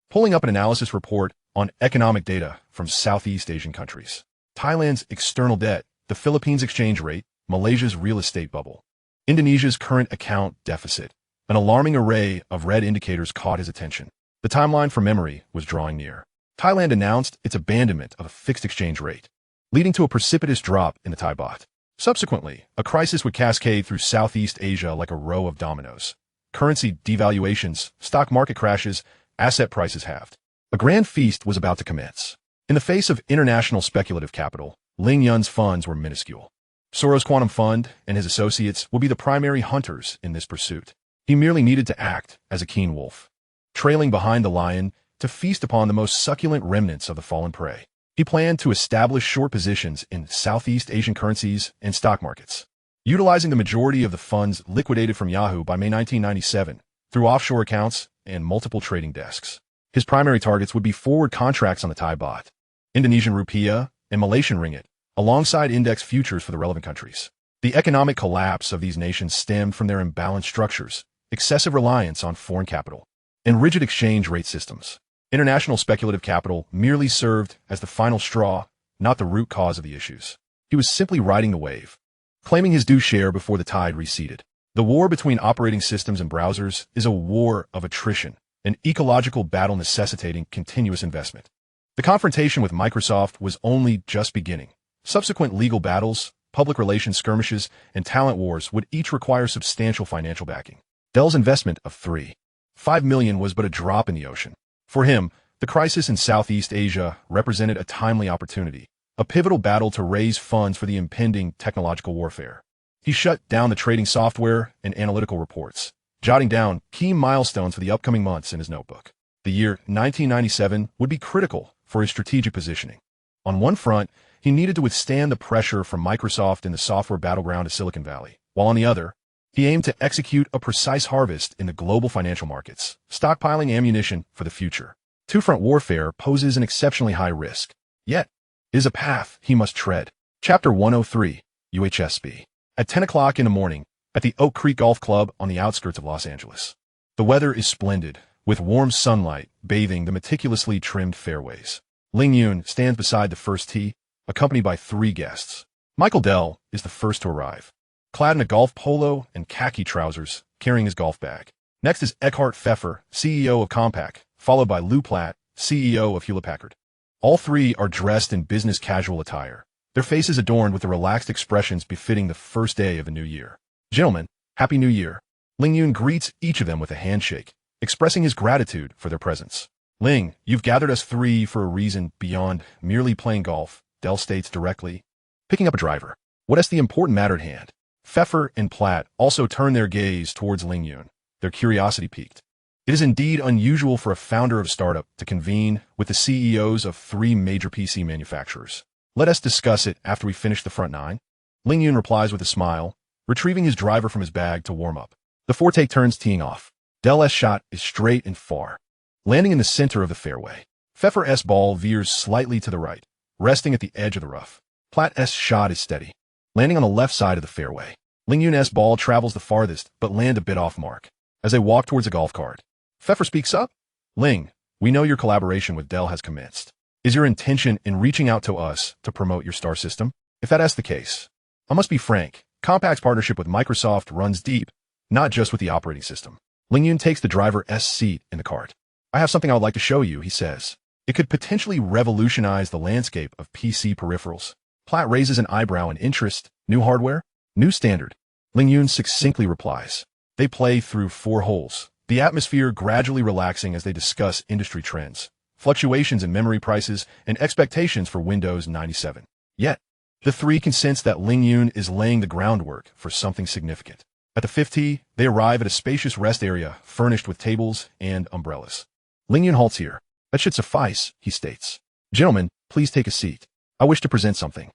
pulling up an analysis report on economic data from Southeast Asian countries. Thailand's external debt, the Philippines' exchange rate, Malaysia's real estate bubble, Indonesia's current account deficit. An alarming array of red indicators caught his attention. The timeline for memory was drawing near. Thailand announced its abandonment of a fixed exchange rate, leading to a precipitous drop in the Thai baht. Subsequently, a crisis would cascade through Southeast Asia like a row of dominoes. currency devaluations, stock market crashes, asset prices halved. A grand feast was about to commence. In the face of international speculative capital, Ling Yun's funds were minuscule. Soros' Quantum Fund and his associates will be the primary hunters in this pursuit. He merely needed to act as a keen wolf, trailing behind the lion to feast upon the most succulent remnants of the fallen prey. He planned to establish short positions in Southeast Asian currencies and stock markets, utilizing the majority of the funds liquidated from Yahoo by May 1997 through offshore accounts and multiple trading desks. His primary targets would be forward contracts on the Thai baht, Indonesian rupiah, and Malaysian ringgit, alongside index futures for the relevant countries. The economic collapse of these nations stemmed from their imbalanced structures, excessive reliance on foreign capital, and rigid exchange rate systems. International speculative capital merely served as the final straw, not the root cause of the issues. He was simply riding the wave, claiming his due share before the tide receded. The war between operating systems and browsers is a war of attrition, an ecological battle necessitating continuous investment. The confrontation with Microsoft was only just beginning. Subsequent legal battles, public relations skirmishes, and talent wars would each require substantial financial backing. Dell's investment of $3.5 million was but a drop in the ocean. For him, the crisis in Southeast Asia represented a timely opportunity, a pivotal battle to raise funds for the impending technological warfare. He shut down the trading software and analytical reports, jotting down key milestones for the upcoming months in his notebook. The year 1997 would be critical for his strategic positioning. On one front, he needed to withstand the pressure from Microsoft in the software battleground of Silicon Valley, while on the other, he aimed to execute a precise harvest in the global financial markets, stockpiling ammunition for the future. Two-front warfare poses an exceptionally high risk, yet it is a path he must tread. Chapter 103, UHSB. At 10 o'clock in the morning, at the Oak Creek Golf Club on the outskirts of Los Angeles. The weather is splendid, with warm sunlight bathing the meticulously trimmed fairways. Ling Yun stands beside the first tee, accompanied by 3 guests. Michael Dell is the first to arrive, clad in a golf polo and khaki trousers, carrying his golf bag. Next is Eckhart Pfeffer, CEO of Compaq, followed by Lou Platt, CEO of Hewlett-Packard. All 3 are dressed in business casual attire, their faces adorned with the relaxed expressions befitting the first day of a new year. Gentlemen, Happy New Year. Ling Yun greets each of them with a handshake, expressing his gratitude for their presence. Ling, you've gathered us 3 for a reason beyond merely playing golf, Dell states directly, picking up a driver. What is the important matter at hand? Pfeffer and Platt also turn their gaze towards Ling Yun, their curiosity piqued. It is indeed unusual for a founder of a startup to convene with the CEOs of 3 major PC manufacturers. Let us discuss it after we finish the front 9. Ling Yun replies with a smile, retrieving his driver from his bag to warm up. The 4-take turns teeing off. Dell's shot is straight and far, landing in the center of the fairway. Pfeffer's ball veers slightly to the right, resting at the edge of the rough. Platt's shot is steady, landing on the left side of the fairway. Ling Yun's ball travels the farthest, but lands a bit off mark. As they walk towards a golf cart, Pfeffer speaks up. Ling, we know your collaboration with Dell has commenced. Is your intention in reaching out to us to promote your star system? If that is the case, I must be frank. Compaq's partnership with Microsoft runs deep, not just with the operating system. Ling Yun takes the driver's seat in the cart. I have something I would like to show you, he says. It could potentially revolutionize the landscape of PC peripherals. Platt raises an eyebrow in interest. New hardware? New standard. Ling Yun succinctly replies. They play through 4 holes, the atmosphere gradually relaxing as they discuss industry trends, fluctuations in memory prices, and expectations for Windows 97. Yet, the 3 can sense that Ling Yun is laying the groundwork for something significant. At the 5th tee, they arrive at a spacious rest area furnished with tables and umbrellas. Ling Yun halts here. That should suffice, he states. Gentlemen, please take a seat. I wish to present something.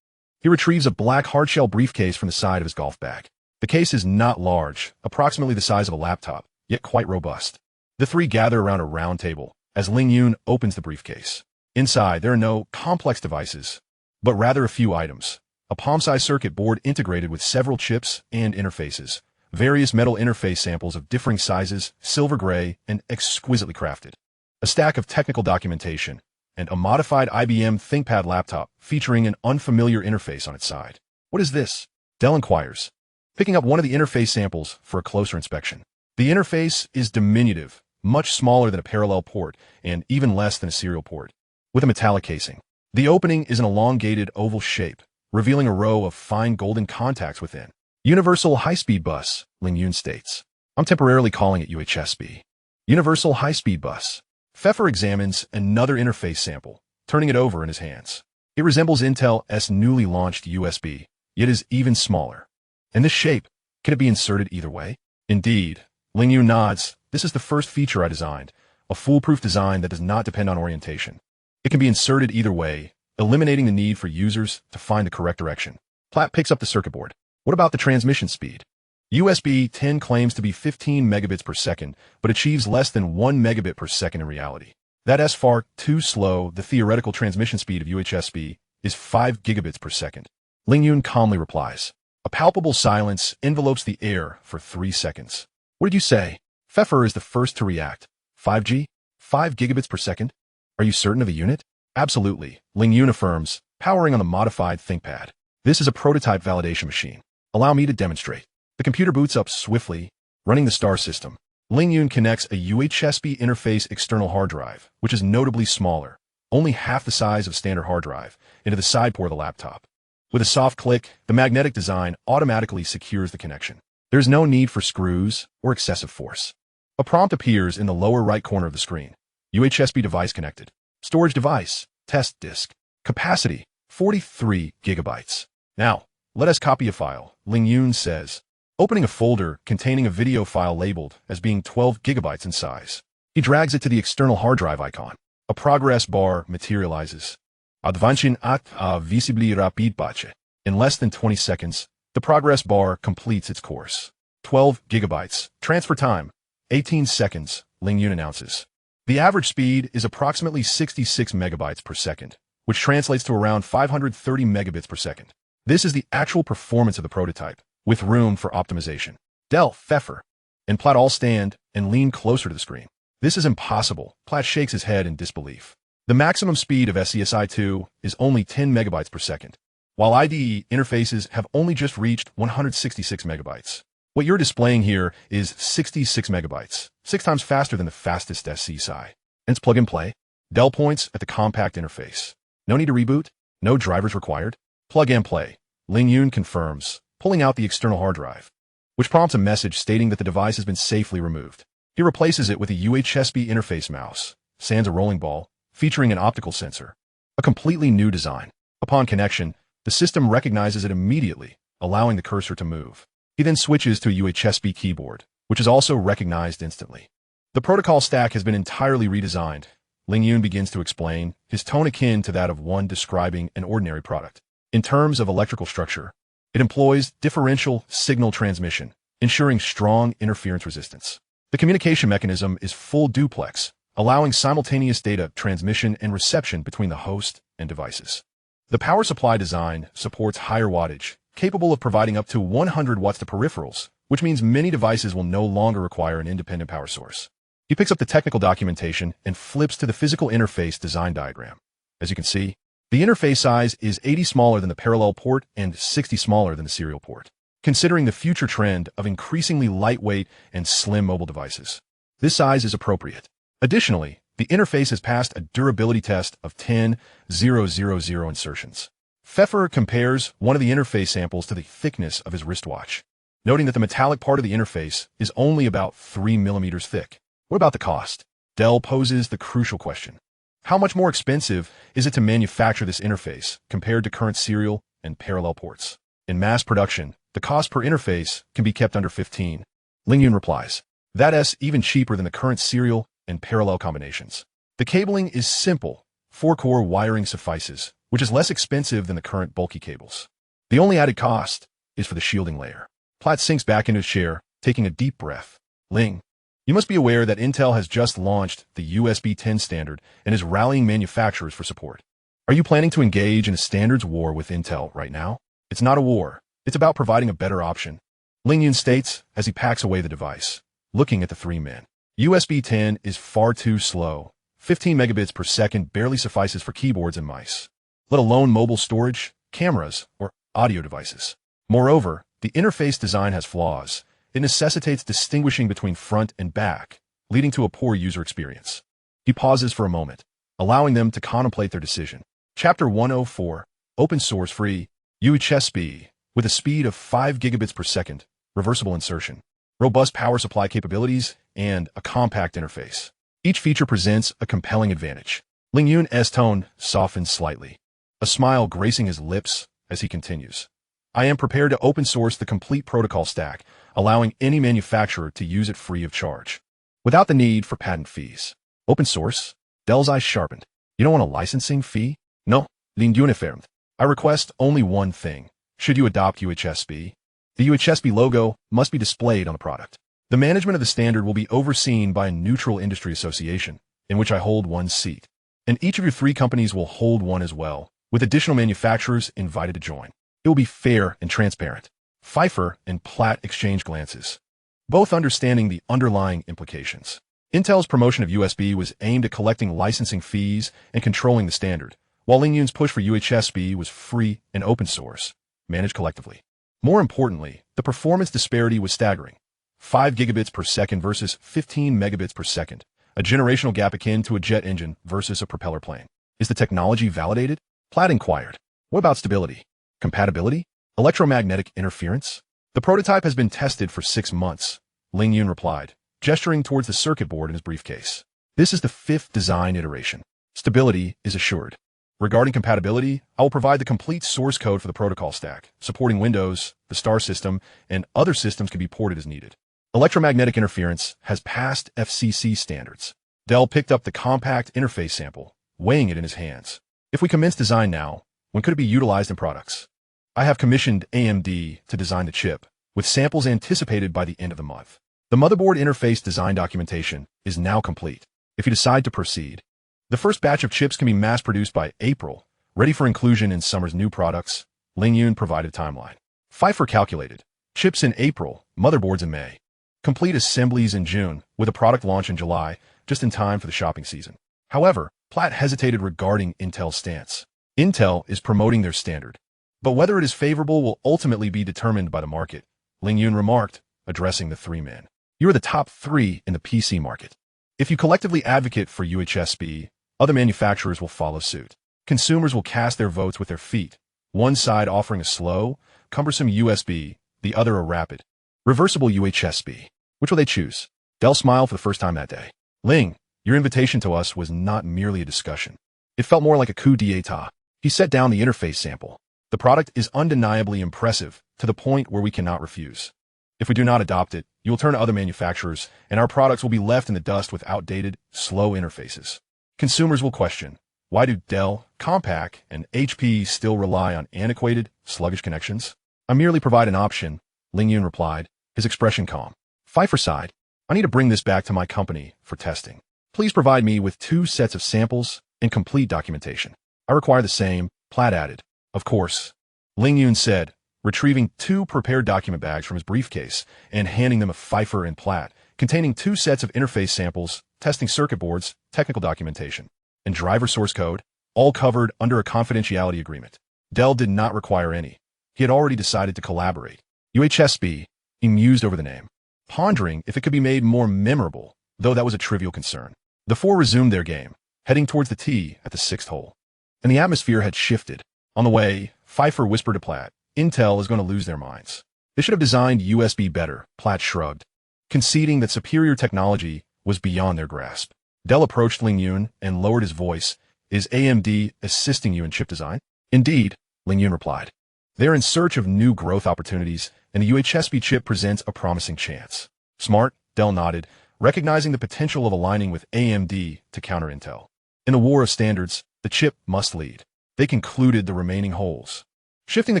He retrieves a black hardshell briefcase from the side of his golf bag. The case is not large, approximately the size of a laptop, yet quite robust. The 3 gather around a round table as Ling Yun opens the briefcase. Inside, there are no complex devices, but rather a few items. A palm-sized circuit board integrated with several chips and interfaces, various metal interface samples of differing sizes, silver gray, and exquisitely crafted. A stack of technical documentation, and a modified IBM ThinkPad laptop featuring an unfamiliar interface on its side. What is this? Dell inquires, picking up one of the interface samples for a closer inspection. The interface is diminutive, much smaller than a parallel port, and even less than a serial port, with a metallic casing. The opening is an elongated oval shape, revealing a row of fine golden contacts within. Universal high-speed bus, Ling Yun states. I'm temporarily calling it UHSB. Universal High-Speed Bus. Pfeffer examines another interface sample, turning it over in his hands. It resembles Intel's newly launched USB, yet is even smaller. In this shape, can it be inserted either way? Indeed. Ling Yun nods. This is the first feature I designed, a foolproof design that does not depend on orientation. It can be inserted either way, eliminating the need for users to find the correct direction. Platt picks up the circuit board. What about the transmission speed? USB 10 claims to be 15 megabits per second, but achieves less than 1 megabit per second in reality. That's far too slow. The theoretical transmission speed of UHSB is 5 gigabits per second. Ling Yun calmly replies. A palpable silence envelopes the air for 3 seconds. What did you say? Pfeffer is the first to react. 5G? 5 gigabits per second? Are you certain of the unit? Absolutely, Ling Yun affirms, powering on the modified ThinkPad. This is a prototype validation machine. Allow me to demonstrate. The computer boots up swiftly, running the star system. Ling Yun connects a UHSB interface external hard drive, which is notably smaller, only half the size of standard hard drive, into the side port of the laptop. With a soft click, the magnetic design automatically secures the connection. There's no need for screws or excessive force. A prompt appears in the lower right corner of the screen. UHSB device connected. Storage device. Test disk. Capacity, 43 gigabytes. Now, let us copy a file, Ling Yun says, opening a folder containing a video file labeled as being 12 gigabytes in size. He drags it to the external hard drive icon. A progress bar materializes. Advancing at a visibly rapid pace. In less than 20 seconds, the progress bar completes its course. 12 gigabytes. Transfer time, 18 seconds, Ling Yun announces. The average speed is approximately 66 megabytes per second, which translates to around 530 megabits per second. This is the actual performance of the prototype, with room for optimization. Dell, Pfeffer, and Platt all stand and lean closer to the screen. This is impossible. Platt shakes his head in disbelief. The maximum speed of SCSI2 is only 10 megabytes per second, while IDE interfaces have only just reached 166 megabytes. What you're displaying here is 66 megabytes, 6 times faster than the fastest SCSI. And it's plug and play. Dell points at the compact interface. No need to reboot, no drivers required. Plug and play, Ling Yun confirms, pulling out the external hard drive, which prompts a message stating that the device has been safely removed. He replaces it with a UHSB interface mouse, sans a rolling ball, featuring an optical sensor. A completely new design. Upon connection, the system recognizes it immediately, allowing the cursor to move. He then switches to a UHSB keyboard, which is also recognized instantly. The protocol stack has been entirely redesigned. Ling Yun begins to explain, his tone akin to that of one describing an ordinary product. In terms of electrical structure, it employs differential signal transmission, ensuring strong interference resistance. The communication mechanism is full duplex, allowing simultaneous data transmission and reception between the host and devices. The power supply design supports higher wattage, capable of providing up to 100 watts to peripherals, which means many devices will no longer require an independent power source. He picks up the technical documentation and flips to the physical interface design diagram. As you can see, the interface size is 80 smaller than the parallel port and 60 smaller than the serial port, considering the future trend of increasingly lightweight and slim mobile devices. This size is appropriate. Additionally, the interface has passed a durability test of 10,000 insertions. Pfeffer compares one of the interface samples to the thickness of his wristwatch, noting that the metallic part of the interface is only about 3 millimeters thick. What about the cost? Dell poses the crucial question. How much more expensive is it to manufacture this interface compared to current serial and parallel ports? In mass production, the cost per interface can be kept under 15. Ling Yun replies. That's even cheaper than the current serial and parallel combinations. The cabling is simple. 4-core wiring suffices, which is less expensive than the current bulky cables. The only added cost is for the shielding layer. Platt sinks back into his chair, taking a deep breath. Ling, you must be aware that Intel has just launched the USB 10 standard and is rallying manufacturers for support. Are you planning to engage in a standards war with Intel right now? It's not a war. It's about providing a better option. Ling Yun states as he packs away the device, looking at the three men. USB 10 is far too slow. 15 megabits per second barely suffices for keyboards and mice, let alone mobile storage, cameras, or audio devices. Moreover, the interface design has flaws. It necessitates distinguishing between front and back, leading to a poor user experience. He pauses for a moment, allowing them to contemplate their decision. Chapter 104, Open Source Free, UHSB, with a speed of 5 gigabits per second, reversible insertion. robust power supply capabilities, and a compact interface. Each feature presents a compelling advantage. Ling Yun's tone softens slightly, a smile gracing his lips as he continues. I am prepared to open source the complete protocol stack, allowing any manufacturer to use it free of charge, without the need for patent fees. Open source? Dell's eyes sharpened. You don't want a licensing fee? No, Ling Yun affirmed. I request only one thing. Should you adopt UHSB? The UHSB logo must be displayed on the product. The management of the standard will be overseen by a neutral industry association, in which I hold one seat. And each of your 3 companies will hold one as well, with additional manufacturers invited to join. It will be fair and transparent. Pfeiffer and Platt exchanged glances, both understanding the underlying implications. Intel's promotion of USB was aimed at collecting licensing fees and controlling the standard, while Ling Yun's push for UHSB was free and open source, managed collectively. More importantly, the performance disparity was staggering. 5 gigabits per second versus 15 megabits per second, a generational gap akin to a jet engine versus a propeller plane. Is the technology validated? Platt inquired. What about stability? Compatibility? Electromagnetic interference? The prototype has been tested for 6 months, Ling Yun replied, gesturing towards the circuit board in his briefcase. This is the 5th design iteration. Stability is assured. Regarding compatibility, I will provide the complete source code for the protocol stack, supporting Windows, the Star system, and other systems can be ported as needed. Electromagnetic interference has passed FCC standards. Dell picked up the compact interface sample, weighing it in his hands. If we commence design now, when could it be utilized in products? I have commissioned AMD to design the chip, with samples anticipated by the end of the month. The motherboard interface design documentation is now complete. If you decide to proceed, the first batch of chips can be mass-produced by April, ready for inclusion in summer's new products. Ling Yun provided a timeline. Pfeiffer calculated. Chips in April, motherboards in May. Complete assemblies in June, with a product launch in July, just in time for the shopping season. However, Platt hesitated regarding Intel's stance. Intel is promoting their standard, but whether it is favorable will ultimately be determined by the market, Ling Yun remarked, addressing the 3 men. You are the top 3 in the PC market. If you collectively advocate for UHSB, other manufacturers will follow suit. Consumers will cast their votes with their feet, one side offering a slow, cumbersome USB, the other a rapid, reversible UHSB. Which will they choose? Dell smiled for the first time that day. Ling, your invitation to us was not merely a discussion. It felt more like a coup d'etat. He set down the interface sample. The product is undeniably impressive, to the point where we cannot refuse. If we do not adopt it, you will turn to other manufacturers, and our products will be left in the dust with outdated, slow interfaces. Consumers will question, why do Dell, Compaq, and HP still rely on antiquated, sluggish connections? I merely provide an option, Ling Yun replied, his expression calm. Pfeiffer sighed. I need to bring this back to my company for testing. Please provide me with 2 sets of samples and complete documentation. I require the same, Platt added. Of course, Ling Yun said, retrieving 2 prepared document bags from his briefcase and handing them to Pfeiffer and Platt, containing 2 sets of interface samples, testing circuit boards, technical documentation, and driver source code, all covered under a confidentiality agreement. Dell did not require any. He had already decided to collaborate. UHSB, he mused over the name, pondering if it could be made more memorable, though that was a trivial concern. The 4 resumed their game, heading towards the tee at the 6th hole. And the atmosphere had shifted. On the way, Pfeiffer whispered to Platt, Intel is going to lose their minds. They should have designed USB better, Platt shrugged, conceding that superior technology was beyond their grasp. Dell approached Ling Yun and lowered his voice. Is AMD assisting you in chip design? Indeed, Ling Yun replied. They're in search of new growth opportunities, and the UHSB chip presents a promising chance. Smart, Dell nodded, recognizing the potential of aligning with AMD to counter Intel. In the war of standards, the chip must lead. They concluded the remaining holes, shifting the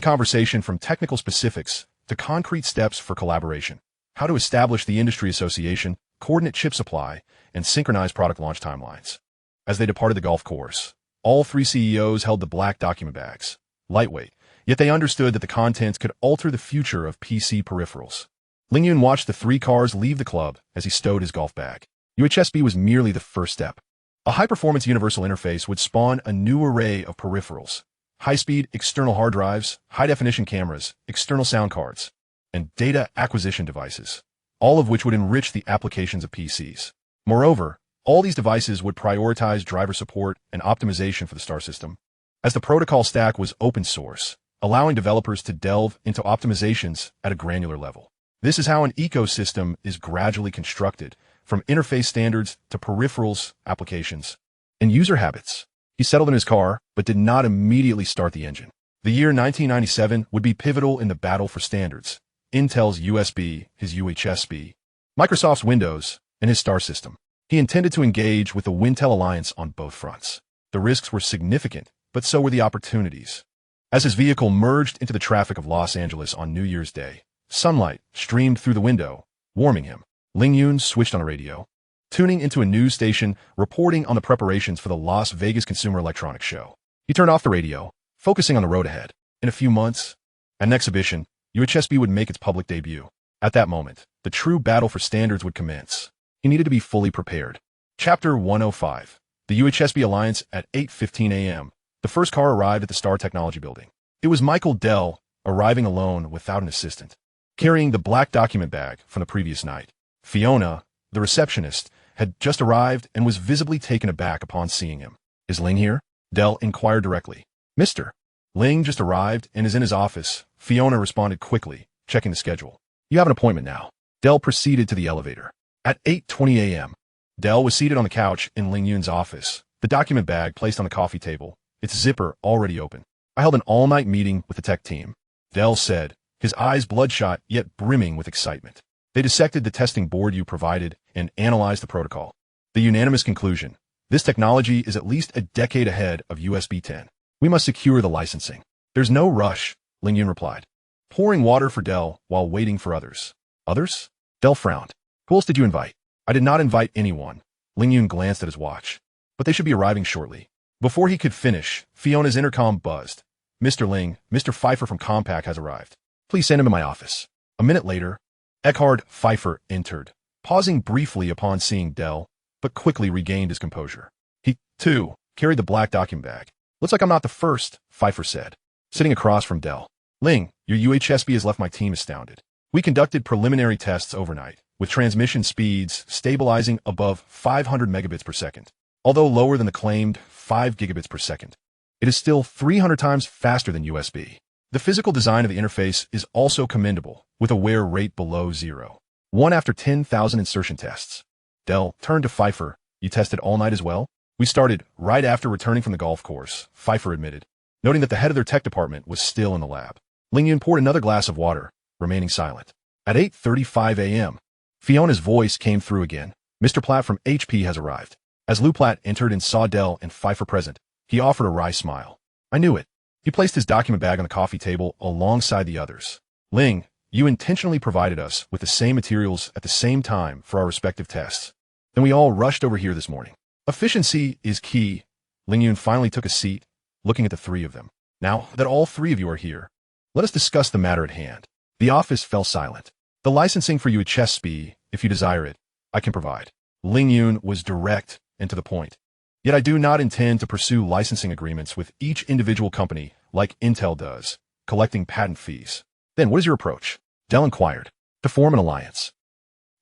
conversation from technical specifics to concrete steps for collaboration. How to establish the industry association, coordinate chip supply, and synchronize product launch timelines. As they departed the golf course, all 3 CEOs held the black document bags, lightweight, yet they understood that the contents could alter the future of PC peripherals. Ling Yun watched the 3 cars leave the club as he stowed his golf bag. UHSB was merely the first step. A high-performance universal interface would spawn a new array of peripherals, high-speed external hard drives, high-definition cameras, external sound cards, and data acquisition devices, all of which would enrich the applications of PCs. Moreover, all these devices would prioritize driver support and optimization for the Star system, as the protocol stack was open source, allowing developers to delve into optimizations at a granular level. This is how an ecosystem is gradually constructed, from interface standards to peripherals, applications, and user habits. He settled in his car, but did not immediately start the engine. The year 1997 would be pivotal in the battle for standards. Intel's USB, his UHSB, Microsoft's Windows, and his STAR system. He intended to engage with the Wintel alliance on both fronts. The risks were significant, but so were the opportunities. As his vehicle merged into the traffic of Los Angeles on New Year's Day, sunlight streamed through the window, warming him. Ling Yun switched on a radio, tuning into a news station reporting on the preparations for the Las Vegas Consumer Electronics Show. He turned off the radio, focusing on the road ahead. In a few months, at an exhibition, UHSB would make its public debut. At that moment, the true battle for standards would commence. He needed to be fully prepared. Chapter 105. The UHSB Alliance at 8:15 a.m. The first car arrived at the Star Technology Building. It was Michael Dell, arriving alone without an assistant, carrying the black document bag from the previous night. Fiona, the receptionist, had just arrived and was visibly taken aback upon seeing him. Is Ling here? Dell inquired directly. Mr. Ling just arrived and is in his office. Fiona responded quickly, checking the schedule. You have an appointment now. Dell proceeded to the elevator. At 8:20 a.m., Dell was seated on the couch in Ling Yun's office, the document bag placed on the coffee table, its zipper already open. I held an all-night meeting with the tech team, Dell said, his eyes bloodshot yet brimming with excitement. They dissected the testing board you provided and analyzed the protocol. The unanimous conclusion: this technology is at least a decade ahead of USB 10. We must secure the licensing. There's no rush, Ling Yun replied, pouring water for Dell while waiting for others. Others? Dell frowned. Who else did you invite? I did not invite anyone. Ling Yun glanced at his watch. But they should be arriving shortly. Before he could finish, Fiona's intercom buzzed. Mr. Ling, Mr. Pfeiffer from Compaq has arrived. Please send him to my office. A minute later, Eckhard Pfeiffer entered, pausing briefly upon seeing Dell, but quickly regained his composure. He, too, carried the black document bag. Looks like I'm not the first, Pfeiffer said, sitting across from Dell. Ling, your UHSB has left my team astounded. We conducted preliminary tests overnight, with transmission speeds stabilizing above 500 megabits per second. Although lower than the claimed 5 gigabits per second, it is still 300 times faster than USB. The physical design of the interface is also commendable, with a wear rate below 0. 1 after 10,000 insertion tests. Dell turned to Pfeiffer. You tested all night as well? We started right after returning from the golf course, Pfeiffer admitted, noting that the head of their tech department was still in the lab. Ling Yun poured another glass of water, remaining silent. At 8:35 a.m., Fiona's voice came through again. Mr. Platt from HP has arrived. As Lou Platt entered and saw Dell and Pfeiffer present, he offered a wry smile. I knew it. He placed his document bag on the coffee table alongside the others. Ling, you intentionally provided us with the same materials at the same time for our respective tests. Then we all rushed over here this morning. Efficiency is key. Ling Yun finally took a seat, looking at the three of them. Now that all three of you are here, let us discuss the matter at hand. The office fell silent. The licensing for UHSB, if you desire it, I can provide. Ling Yun was direct and to the point. Yet I do not intend to pursue licensing agreements with each individual company like Intel does, collecting patent fees. Then what is your approach? Dell inquired. To form an alliance.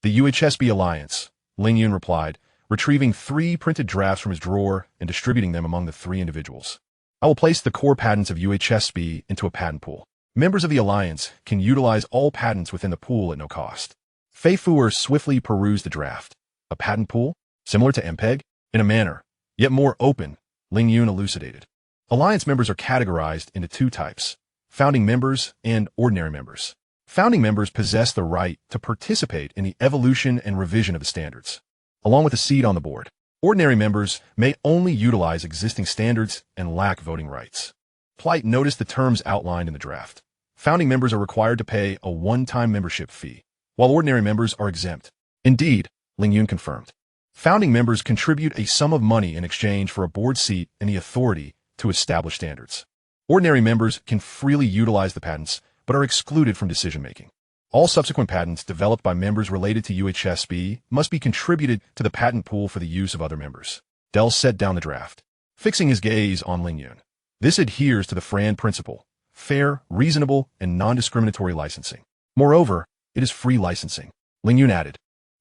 The UHSB Alliance, Ling Yun replied, retrieving 3 printed drafts from his drawer and distributing them among the 3 individuals. I will place the core patents of UHSB into a patent pool. Members of the Alliance can utilize all patents within the pool at no cost. Fei-Fuer swiftly perused the draft. A patent pool? Similar to MPEG? In a manner, yet more open, Ling Yun elucidated. Alliance members are categorized into 2 types, founding members and ordinary members. Founding members possess the right to participate in the evolution and revision of the standards, along with a seat on the board. Ordinary members may only utilize existing standards and lack voting rights. Plight noticed the terms outlined in the draft. Founding members are required to pay a one-time membership fee, while ordinary members are exempt. Indeed, Ling Yun confirmed. Founding members contribute a sum of money in exchange for a board seat and the authority to establish standards. Ordinary members can freely utilize the patents, but are excluded from decision-making. All subsequent patents developed by members related to UHSB must be contributed to the patent pool for the use of other members. Dell set down the draft, fixing his gaze on Ling Yun. This adheres to the FRAND principle, fair, reasonable, and non-discriminatory licensing. Moreover, it is free licensing. Ling Yun added,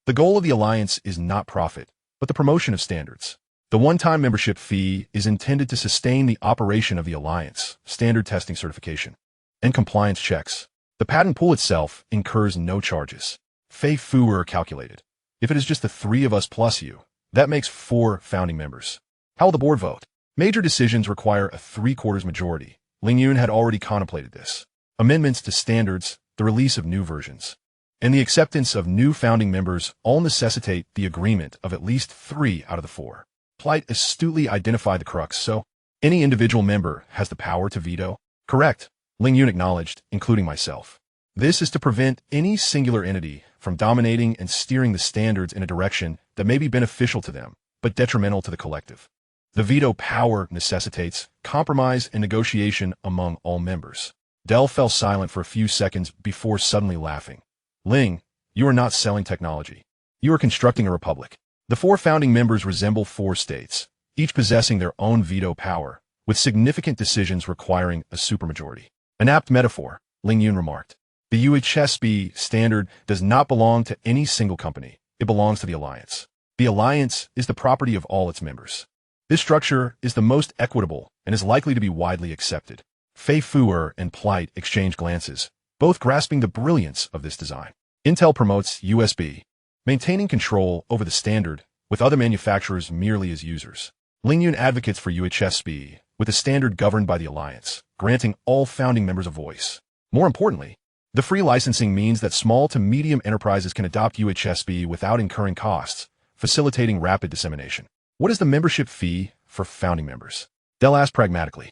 the goal of the alliance is not profit, but the promotion of standards. The one-time membership fee is intended to sustain the operation of the alliance, standard testing certification, and compliance checks. The patent pool itself incurs no charges. Fei Fuer calculated. If it is just the three of us plus you, that makes 4 founding members. How will the board vote? Major decisions require a 3/4 majority. Ling Yun had already contemplated this. Amendments to standards, the release of new versions, and the acceptance of new founding members all necessitate the agreement of at least 3 out of the 4. Plight astutely identified the crux, so any individual member has the power to veto? Correct, Ling Yun acknowledged, including myself. This is to prevent any singular entity from dominating and steering the standards in a direction that may be beneficial to them, but detrimental to the collective. The veto power necessitates compromise and negotiation among all members. Dell fell silent for a few seconds before suddenly laughing. Ling, you are not selling technology. You are constructing a republic. The 4 founding members resemble 4 states, each possessing their own veto power, with significant decisions requiring a supermajority. An apt metaphor, Ling Yun remarked. The UHSB standard does not belong to any single company. It belongs to the alliance. The alliance is the property of all its members. This structure is the most equitable and is likely to be widely accepted. Fei Fuer and Plight exchanged glances, both grasping the brilliance of this design. Intel promotes USB, maintaining control over the standard, with other manufacturers merely as users. Ling Yun advocates for UHSB, with the standard governed by the alliance, granting all founding members a voice. More importantly, the free licensing means that small to medium enterprises can adopt UHSB without incurring costs, facilitating rapid dissemination. What is the membership fee for founding members? Dell asked pragmatically.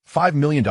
$5 million,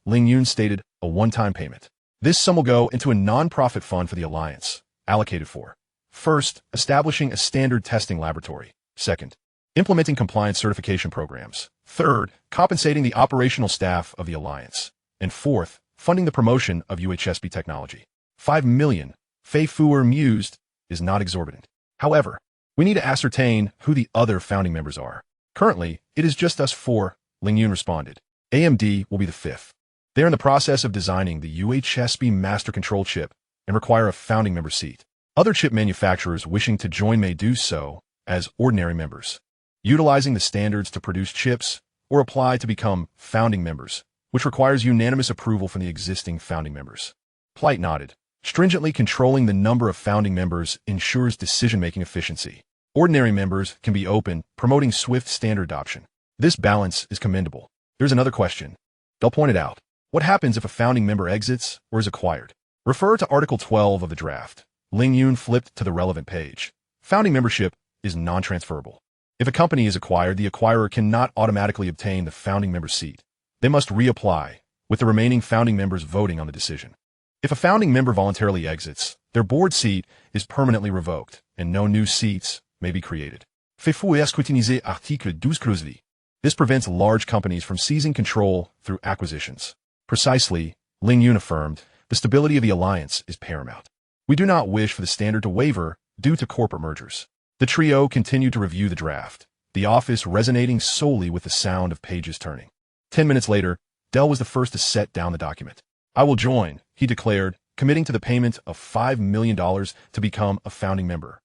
Ling Yun stated, a one-time payment. This sum will go into a non-profit fund for the alliance, allocated for, first, establishing a standard testing laboratory, second, implementing compliance certification programs, third, compensating the operational staff of the alliance, and fourth, funding the promotion of UHSB technology. $5 million, Fei Fuer mused, is not exorbitant. However, we need to ascertain who the other founding members are. Currently, it is just us 4, Ling Yun responded. AMD will be the 5th. They are in the process of designing the UHSB master control chip and require a founding member seat. Other chip manufacturers wishing to join may do so as ordinary members, utilizing the standards to produce chips or apply to become founding members, which requires unanimous approval from the existing founding members. Plight nodded. Stringently controlling the number of founding members ensures decision-making efficiency. Ordinary members can be open, promoting swift standard adoption. This balance is commendable. There's another question. Dell pointed out. What happens if a founding member exits or is acquired? Refer to Article 12 of the draft. Ling Yun flipped to the relevant page. Founding membership is non-transferable. If a company is acquired, the acquirer cannot automatically obtain the founding member seat. They must reapply, with the remaining founding members voting on the decision. If a founding member voluntarily exits, their board seat is permanently revoked, and no new seats may be created. Fais-vous scrutiniser Article 12 closely. This prevents large companies from seizing control through acquisitions. Precisely, Ling Yun affirmed, the stability of the alliance is paramount. We do not wish for the standard to waver due to corporate mergers. The trio continued to review the draft, the office resonating solely with the sound of pages turning. 10 minutes later, Dell was the first to set down the document. I will join, he declared, committing to the payment of $5 million to become a founding member.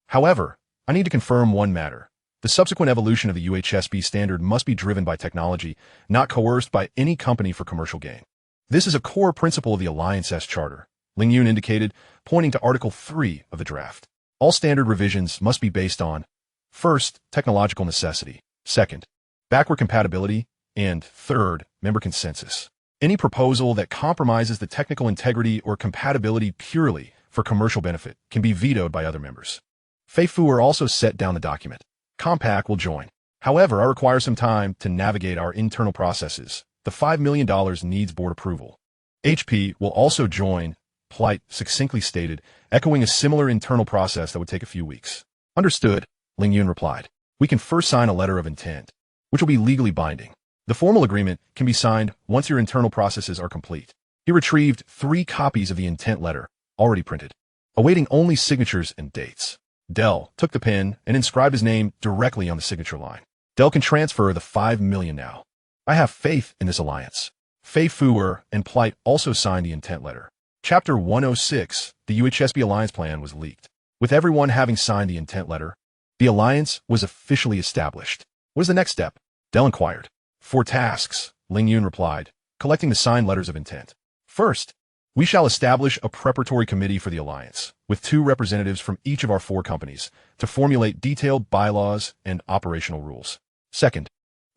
However, I need to confirm one matter. The subsequent evolution of the UHSB standard must be driven by technology, not coerced by any company for commercial gain. This is a core principle of the Alliance's charter, Ling Yun indicated, pointing to Article 3 of the draft. All standard revisions must be based on, first, technological necessity, second, backward compatibility, and third, member consensus. Any proposal that compromises the technical integrity or compatibility purely for commercial benefit can be vetoed by other members. Fei Fuer also set down the document. Compaq will join. However, I require some time to navigate our internal processes. The $5 million needs board approval. HP will also join, Plight succinctly stated, echoing a similar internal process that would take a few weeks. Understood, Ling Yun replied. We can first sign a letter of intent, which will be legally binding. The formal agreement can be signed once your internal processes are complete. He retrieved 3 copies of the intent letter, already printed, awaiting only signatures and dates. Dell took the pen and inscribed his name directly on the signature line. Dell can transfer the $5 million now. I have faith in this alliance. Fei Fuer and Plight also signed the intent letter. Chapter 106, the UHSB Alliance Plan, was leaked. With everyone having signed the intent letter, the alliance was officially established. What is the next step? Dell inquired. 4 tasks, Ling Yun replied, collecting the signed letters of intent. First, We shall establish a preparatory committee for the alliance, with 2 representatives from each of our 4 companies, to formulate detailed bylaws and operational rules. Second,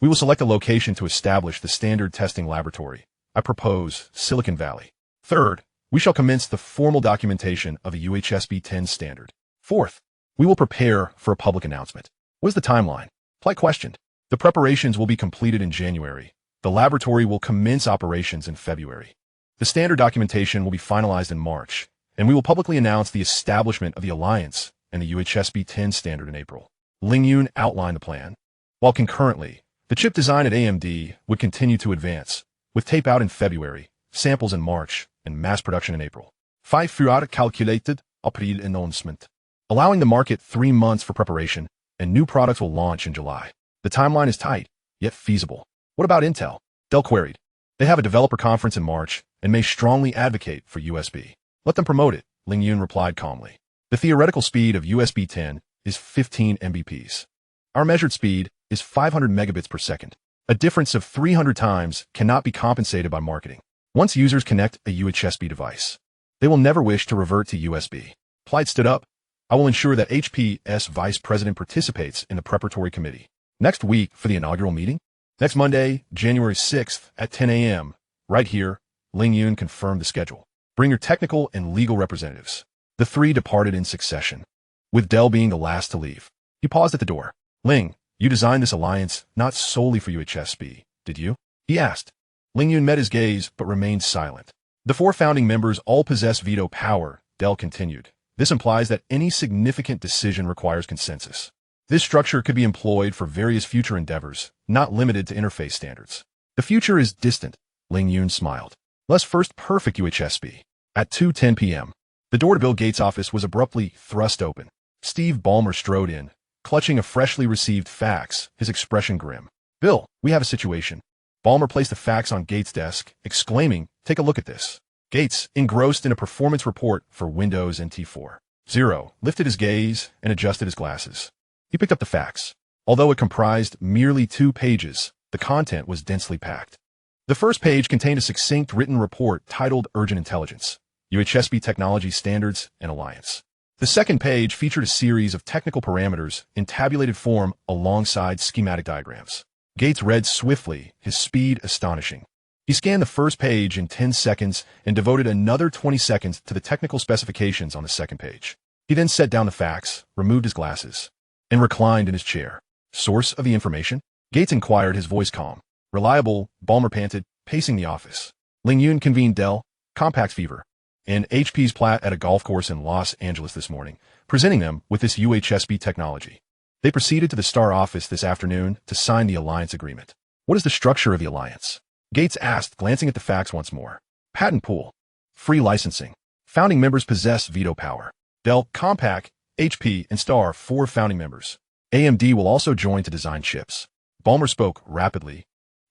we will select a location to establish the standard testing laboratory. I propose Silicon Valley. Third, we shall commence the formal documentation of the UHSB 10 standard. Fourth, we will prepare for a public announcement. What is the timeline? Polite questioned. The preparations will be completed in January. The laboratory will commence operations in February. The standard documentation will be finalized in March, and we will publicly announce the establishment of the alliance and the UHSB 10 standard in April. Ling Yun outlined the plan, while concurrently, the chip design at AMD would continue to advance, with tape out in February, samples in March, and mass production in April. 5 further calculated April announcement, allowing the market 3 months for preparation, and new products will launch in July. The timeline is tight, yet feasible. What about Intel? Dell queried. They have a developer conference in March and may strongly advocate for USB. Let them promote it, Ling Yun replied calmly. The theoretical speed of USB 10 is 15 Mbps. Our measured speed is 500 megabits per second. A difference of 300 times cannot be compensated by marketing. Once users connect a UHSB device, they will never wish to revert to USB. Plight stood up. I will ensure that HP's vice president participates in the preparatory committee. Next week for the inaugural meeting? Next Monday, January 6th at 10 a.m. Right here, Ling Yun confirmed the schedule. Bring your technical and legal representatives. The 3 departed in succession, with Dell being the last to leave. He paused at the door. Ling, you designed this alliance not solely for UHSB, did you? He asked. Ling Yun met his gaze but remained silent. The 4 founding members all possess veto power, Dell continued. This implies that any significant decision requires consensus. This structure could be employed for various future endeavors, not limited to interface standards. The future is distant, Ling Yun smiled. Let's first perfect UHSB. At 2:10 p.m., the door to Bill Gates' office was abruptly thrust open. Steve Ballmer strode in, clutching a freshly received fax, his expression grim. Bill, we have a situation. Ballmer placed the fax on Gates' desk, exclaiming, take a look at this. Gates, engrossed in a performance report for Windows NT 4.0, lifted his gaze and adjusted his glasses. He picked up the fax. Although it comprised merely 2 pages, the content was densely packed. The first page contained a succinct written report titled Urgent Intelligence, UHSB Technology Standards and Alliance. The second page featured a series of technical parameters in tabulated form alongside schematic diagrams. Gates read swiftly, his speed astonishing. He scanned the first page in 10 seconds and devoted another 20 seconds to the technical specifications on the second page. He then set down the fax, removed his glasses, and reclined in his chair. Source of the information? Gates inquired, his voice calm. Reliable, Ballmer panted, pacing the office. Ling Yun convened Dell, Compact Fever, and HP's Platt at a golf course in Los Angeles this morning, presenting them with this UHSB technology. They proceeded to the Star office this afternoon to sign the alliance agreement. What is the structure of the alliance? Gates asked, glancing at the fax once more. Patent pool. Free licensing. Founding members possess veto power. Dell, Compaq, HP, and Star, 4 founding members. AMD will also join to design chips. Ballmer spoke rapidly.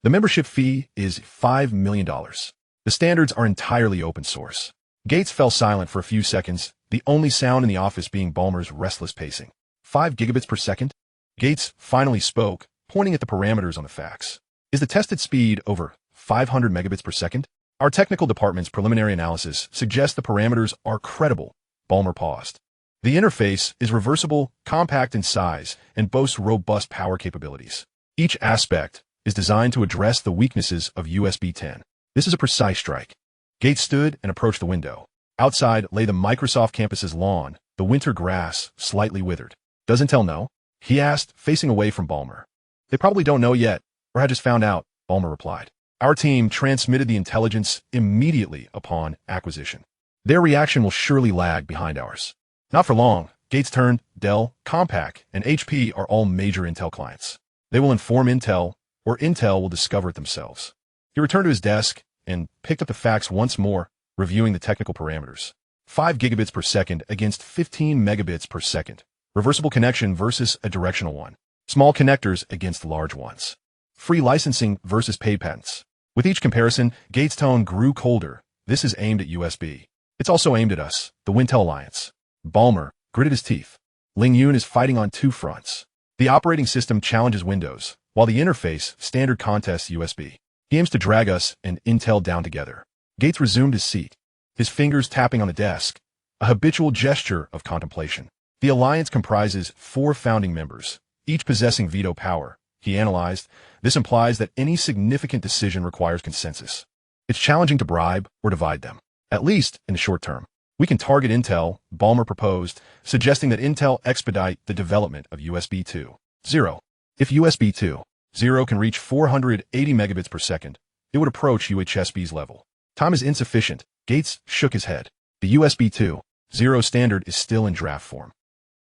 The membership fee is $5 million. The standards are entirely open source. Gates fell silent for a few seconds, the only sound in the office being Ballmer's restless pacing. 5 gigabits per second? Gates finally spoke, pointing at the parameters on the fax. Is the tested speed over 500 megabits per second? Our technical department's preliminary analysis suggests the parameters are credible. Ballmer paused. The interface is reversible, compact in size, and boasts robust power capabilities. Each aspect is designed to address the weaknesses of USB 10. This is a precise strike. Gates stood and approached the window. Outside lay the Microsoft campus's lawn, the winter grass slightly withered. Does Intel know? He asked, facing away from Ballmer. They probably don't know yet, or had just found out, Ballmer replied. Our team transmitted the intelligence immediately upon acquisition. Their reaction will surely lag behind ours. Not for long. Gates turned. Dell, Compaq, and HP are all major Intel clients. They will inform Intel, or Intel will discover it themselves. He returned to his desk and picked up the fax once more, reviewing the technical parameters. 5 gigabits per second against 15 megabits per second. Reversible connection versus a directional one. Small connectors against large ones. Free licensing versus paid patents. With each comparison, Gates' tone grew colder. This is aimed at USB. It's also aimed at us, the Wintel Alliance. Ballmer gritted his teeth. Ling Yun is fighting on 2 fronts. The operating system challenges Windows, while the interface standard contests USB. He aims to drag us and Intel down together. Gates resumed his seat. his fingers tapping on the desk, a habitual gesture of contemplation. The alliance comprises 4 founding members, each possessing veto power. He analyzed. This implies that any significant decision requires consensus. It's challenging to bribe or divide them, at least in the short term. We can target Intel, Ballmer proposed, suggesting that Intel expedite the development of USB 2.0. If USB 2.0 can reach 480 megabits per second, it would approach UHSB's level. Time is insufficient. Gates shook his head. The USB 2.0 standard is still in draft form.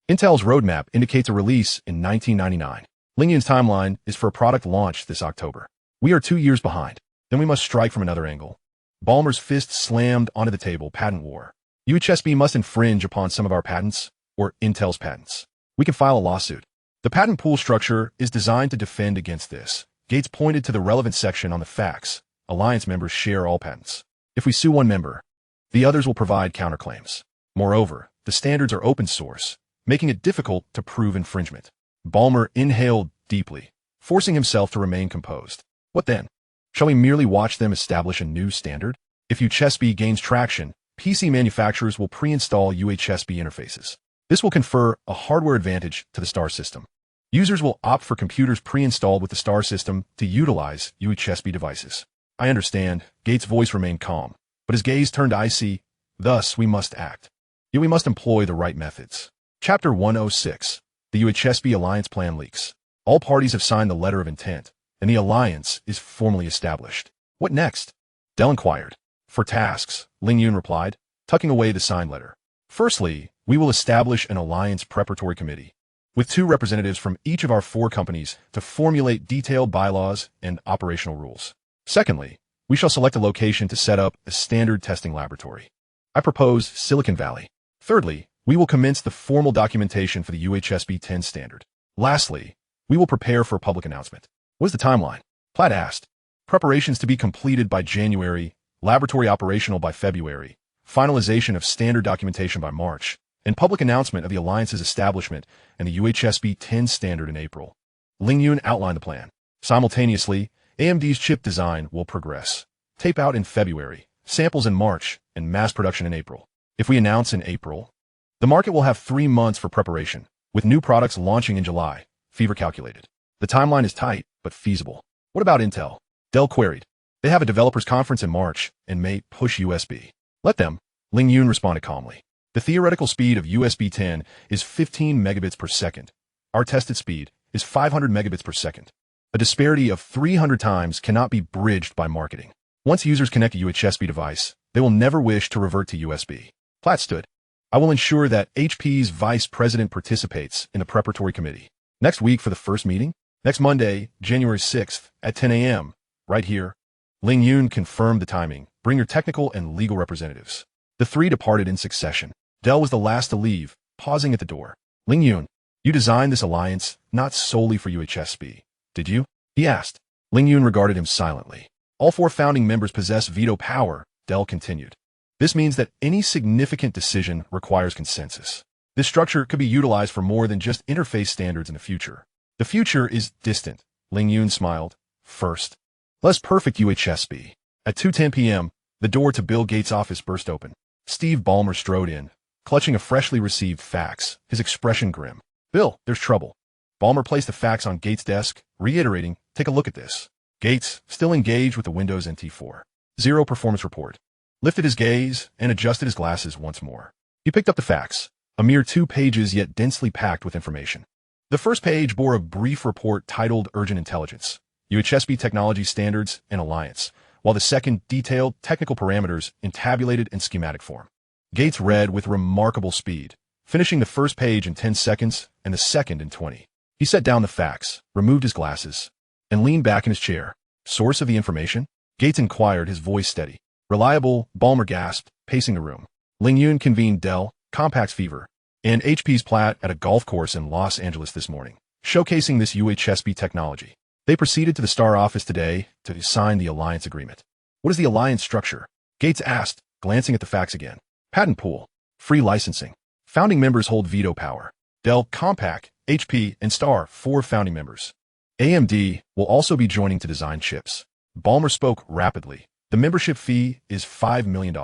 Intel's roadmap indicates a release in 1999. Ling Yun's timeline is for a product launch this October. We are 2 years behind. Then we must strike from another angle. Ballmer's fist slammed onto the table. Patent war. UHSB must infringe upon some of our patents, or Intel's patents. We can file a lawsuit. The patent pool structure is designed to defend against this. Gates pointed to the relevant section on the facts. Alliance members share all patents. If we sue one member, the others will provide counterclaims. Moreover, the standards are open source, making it difficult to prove infringement. Ballmer inhaled deeply, forcing himself to remain composed. What then? Shall we merely watch them establish a new standard? If UHSB gains traction, PC manufacturers will pre-install UHSB interfaces. This will confer a hardware advantage to the STAR system. Users will opt for computers pre-installed with the STAR system to utilize UHSB devices. I understand. Gates' voice remained calm, but his gaze turned icy. Thus, we must act. Yet we must employ the right methods. Chapter 106. The UHSB Alliance Plan leaks. All parties have signed the letter of intent, and the alliance is formally established. What next? Dell inquired. For tasks, Ling Yun replied, tucking away the signed letter. Firstly, we will establish an alliance preparatory committee, with 2 representatives from each of our 4 companies to formulate detailed bylaws and operational rules. Secondly, we shall select a location to set up a standard testing laboratory. I propose Silicon Valley. Thirdly, we will commence the formal documentation for the UHSB 10 standard. Lastly, we will prepare for a public announcement. What is the timeline? Platt asked. Preparations to be completed by January, laboratory operational by February, finalization of standard documentation by March, and public announcement of the alliance's establishment and the UHSB 10 standard in April. Ling Yun outlined the plan. Simultaneously, AMD's chip design will progress. Tape out in February, samples in March, and mass production in April. If we announce in April, the market will have 3 months for preparation, with new products launching in July. Fever calculated. The timeline is tight, but feasible. What about Intel? Dell queried. They have a developers conference in March and may push USB. Let them, Ling Yun responded calmly. The theoretical speed of USB 10 is 15 megabits per second. Our tested speed is 500 megabits per second. A disparity of 300 times cannot be bridged by marketing. Once users connect a UHSB device, they will never wish to revert to USB. Platt stood. I will ensure that HP's vice president participates in the preparatory committee. Next week for the first meeting? Next Monday, January 6th at 10 a.m., right here. Ling Yun confirmed the timing. Bring your technical and legal representatives. The 3 departed in succession. Dell was the last to leave, pausing at the door. Ling Yun, you designed this alliance not solely for UHSB, did you? He asked. Ling Yun regarded him silently. All 4 founding members possess veto power, Dell continued. This means that any significant decision requires consensus. This structure could be utilized for more than just interface standards in the future. The future is distant, Ling Yun smiled. First, less perfect UHSB. At 2:10 p.m., the door to Bill Gates' office burst open. Steve Ballmer strode in, clutching a freshly received fax, his expression grim. Bill, there's trouble. Ballmer placed the fax on Gates' desk, reiterating, take a look at this. Gates, still engaged with the Windows NT 4.0 performance report, lifted his gaze and adjusted his glasses once more. He picked up the fax, a mere 2 pages yet densely packed with information. The first page bore a brief report titled Urgent Intelligence, UHSB Technology Standards and Alliance, while the second detailed technical parameters in tabulated and schematic form. Gates read with remarkable speed, finishing the first page in 10 seconds and the second in 20. He set down the fax, removed his glasses, and leaned back in his chair. Source of the information? Gates inquired, his voice steady. Reliable, Ballmer gasped, pacing the room. Ling Yun convened Dell, Compact's Fever, and HP's Platt at a golf course in Los Angeles this morning, showcasing this UHSB technology. They proceeded to the STAR office today to sign the alliance agreement. What is the alliance structure? Gates asked, glancing at the fax again. Patent pool. Free licensing. Founding members hold veto power. Dell, Compaq, HP, and STAR, 4 founding members. AMD will also be joining to design chips. Ballmer spoke rapidly. The membership fee is $5 million.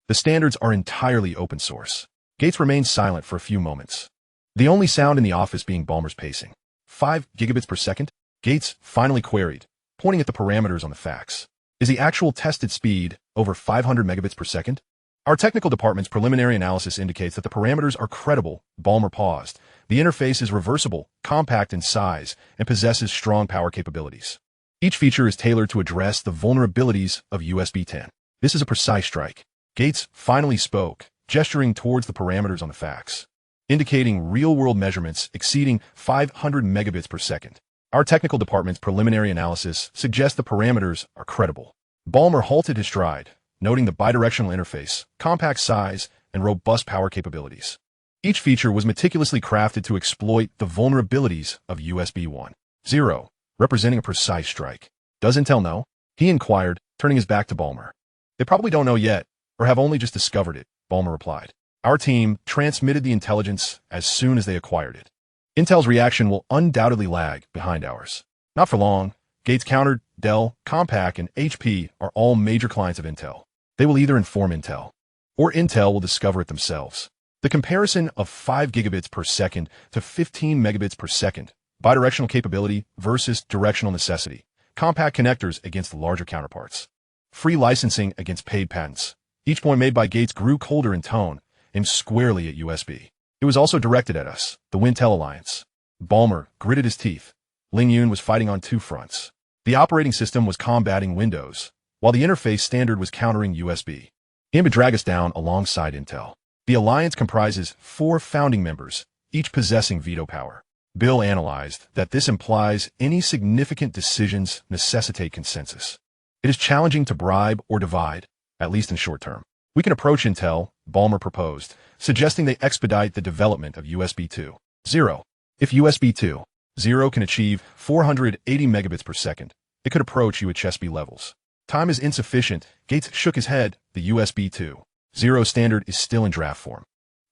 The standards are entirely open source. Gates remained silent for a few moments. The only sound in the office being Ballmer's pacing. 5 gigabits per second? Gates finally queried, pointing at the parameters on the fax. Is the actual tested speed over 500 megabits per second? Our technical department's preliminary analysis indicates that the parameters are credible. Ballmer paused. The interface is reversible, compact in size, and possesses strong power capabilities. Each feature is tailored to address the vulnerabilities of USB 10. This is a precise strike. Gates finally spoke, gesturing towards the parameters on the fax, indicating real-world measurements exceeding 500 megabits per second. Our technical department's preliminary analysis suggests the parameters are credible. Ballmer halted his stride, noting the bidirectional interface, compact size, and robust power capabilities. Each feature was meticulously crafted to exploit the vulnerabilities of USB 1.0, representing a precise strike. Does Intel know? He inquired, turning his back to Ballmer. They probably don't know yet, or have only just discovered it, Ballmer replied. Our team transmitted the intelligence as soon as they acquired it. Intel's reaction will undoubtedly lag behind ours. Not for long. Gates countered. Dell, Compaq, and HP are all major clients of Intel. They will either inform Intel, or Intel will discover it themselves. The comparison of 5 gigabits per second to 15 megabits per second, bidirectional capability versus directional necessity, compact connectors against the larger counterparts, free licensing against paid patents. Each point made by Gates grew colder in tone, aimed squarely at USB. It was also directed at us, the Wintel Alliance. Ballmer gritted his teeth. Ling Yun was fighting on two fronts. The operating system was combating Windows, while the interface standard was countering USB. He would drag us down alongside Intel. The alliance comprises 4 founding members, each possessing veto power. Bill analyzed that this implies any significant decisions necessitate consensus. It is challenging to bribe or divide, at least in short term. We can approach Intel, Ballmer proposed, suggesting they expedite the development of USB 2.0. If USB 2.0 can achieve 480 megabits per second, it could approach UHSB levels. Time is insufficient. Gates shook his head. The USB 2.0 standard is still in draft form.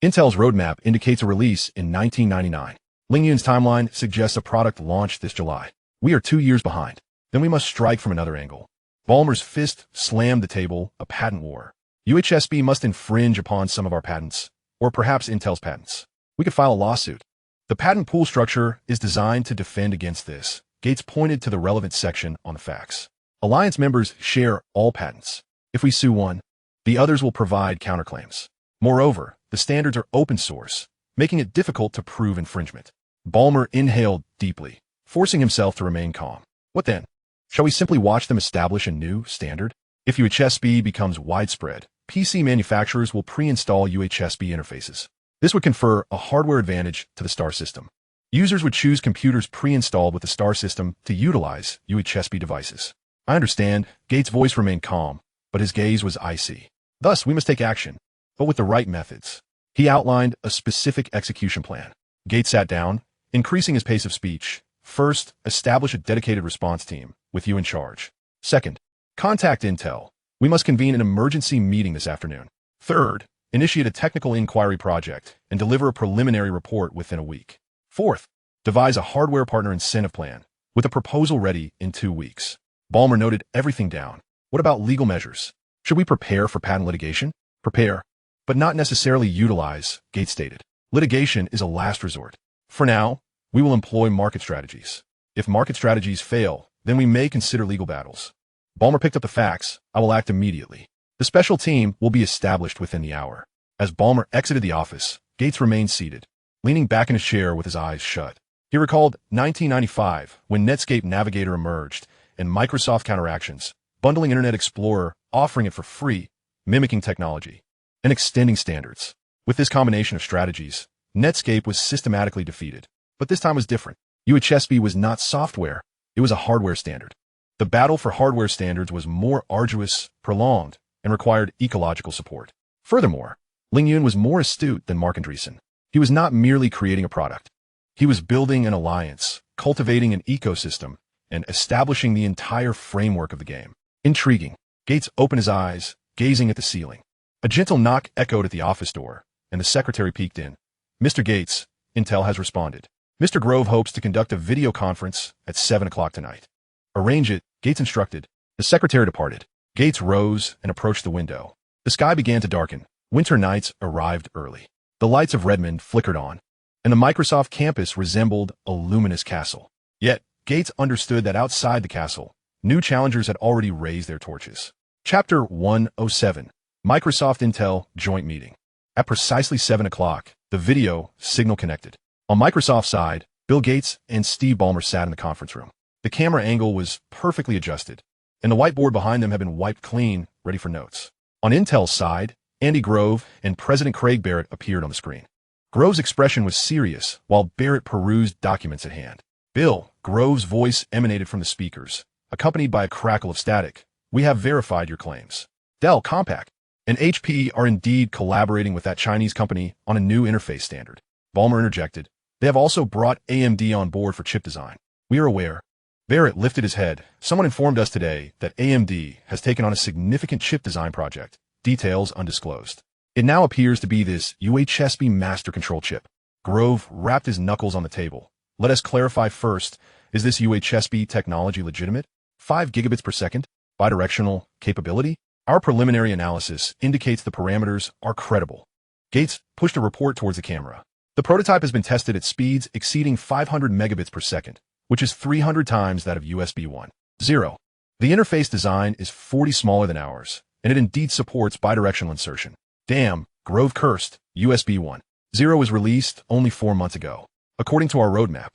Intel's roadmap indicates a release in 1999. Ling Yun's timeline suggests a product launch this July. We are 2 years behind. Then we must strike from another angle. Ballmer's fist slammed the table. A patent war. UHSB must infringe upon some of our patents, or perhaps Intel's patents. We could file a lawsuit. The patent pool structure is designed to defend against this. Gates pointed to the relevant section on the fax. Alliance members share all patents. If we sue one, the others will provide counterclaims. Moreover, the standards are open source, making it difficult to prove infringement. Ballmer inhaled deeply, forcing himself to remain calm. What then? Shall we simply watch them establish a new standard? If UHSB becomes widespread, PC manufacturers will pre-install UHSB interfaces. This would confer a hardware advantage to the STAR system. Users would choose computers pre-installed with the STAR system to utilize UHSB devices. I understand. Gates' voice remained calm, but his gaze was icy. Thus, we must take action, but with the right methods. He outlined a specific execution plan. Gates sat down, increasing his pace of speech. First, establish a dedicated response team, with you in charge. Second, contact Intel. We must convene an emergency meeting this afternoon. Third, initiate a technical inquiry project and deliver a preliminary report within a week. Fourth, devise a hardware partner incentive plan, with a proposal ready in 2 weeks. Ballmer noted everything down. What about legal measures? Should we prepare for patent litigation? Prepare, but not necessarily utilize, Gates stated. Litigation is a last resort. For now, we will employ market strategies. If market strategies fail, then we may consider legal battles. Ballmer picked up the fax. I will act immediately. The special team will be established within the hour. As Ballmer exited the office, Gates remained seated, leaning back in his chair with his eyes shut. He recalled 1995, when Netscape Navigator emerged, and Microsoft Counteractions, bundling Internet Explorer, offering it for free, mimicking technology, and extending standards. With this combination of strategies, Netscape was systematically defeated. But this time was different. UHSB was not software, it was a hardware standard. The battle for hardware standards was more arduous, prolonged, and required ecological support. Furthermore, Ling Yun was more astute than Mark Andreessen. He was not merely creating a product. He was building an alliance, cultivating an ecosystem, and establishing the entire framework of the game. Intriguing. Gates opened his eyes, gazing at the ceiling. A gentle knock echoed at the office door, and the secretary peeked in. Mr. Gates, Intel has responded. Mr. Grove hopes to conduct a video conference at 7 o'clock tonight. Arrange it, Gates instructed. The secretary departed. Gates rose and approached the window. The sky began to darken. Winter nights arrived early. The lights of Redmond flickered on, and the Microsoft campus resembled a luminous castle. Yet, Gates understood that outside the castle, new challengers had already raised their torches. Chapter 107, Microsoft Intel Joint Meeting. At precisely 7 o'clock, the video signal connected. On Microsoft's side, Bill Gates and Steve Ballmer sat in the conference room. The camera angle was perfectly adjusted, and the whiteboard behind them had been wiped clean, ready for notes. On Intel's side, Andy Grove and President Craig Barrett appeared on the screen. Grove's expression was serious, while Barrett perused documents at hand. Bill, Grove's voice emanated from the speakers, accompanied by a crackle of static. We have verified your claims. Dell, Compaq, and HP are indeed collaborating with that Chinese company on a new interface standard. Ballmer interjected. They have also brought AMD on board for chip design. We are aware. Barrett lifted his head. Someone informed us today that AMD has taken on a significant chip design project, details undisclosed. It now appears to be this UHSB master control chip. Grove rapped his knuckles on the table. Let us clarify first, is this UHSB technology legitimate? 5 gigabits per second? Bidirectional capability? Our preliminary analysis indicates the parameters are credible. Gates pushed a report towards the camera. The prototype has been tested at speeds exceeding 500 megabits per second, which is 300 times that of USB 1.0. The interface design is 40 smaller than ours, and it indeed supports bidirectional insertion. Damn, Grove cursed. USB 1.0 was released only 4 months ago. According to our roadmap,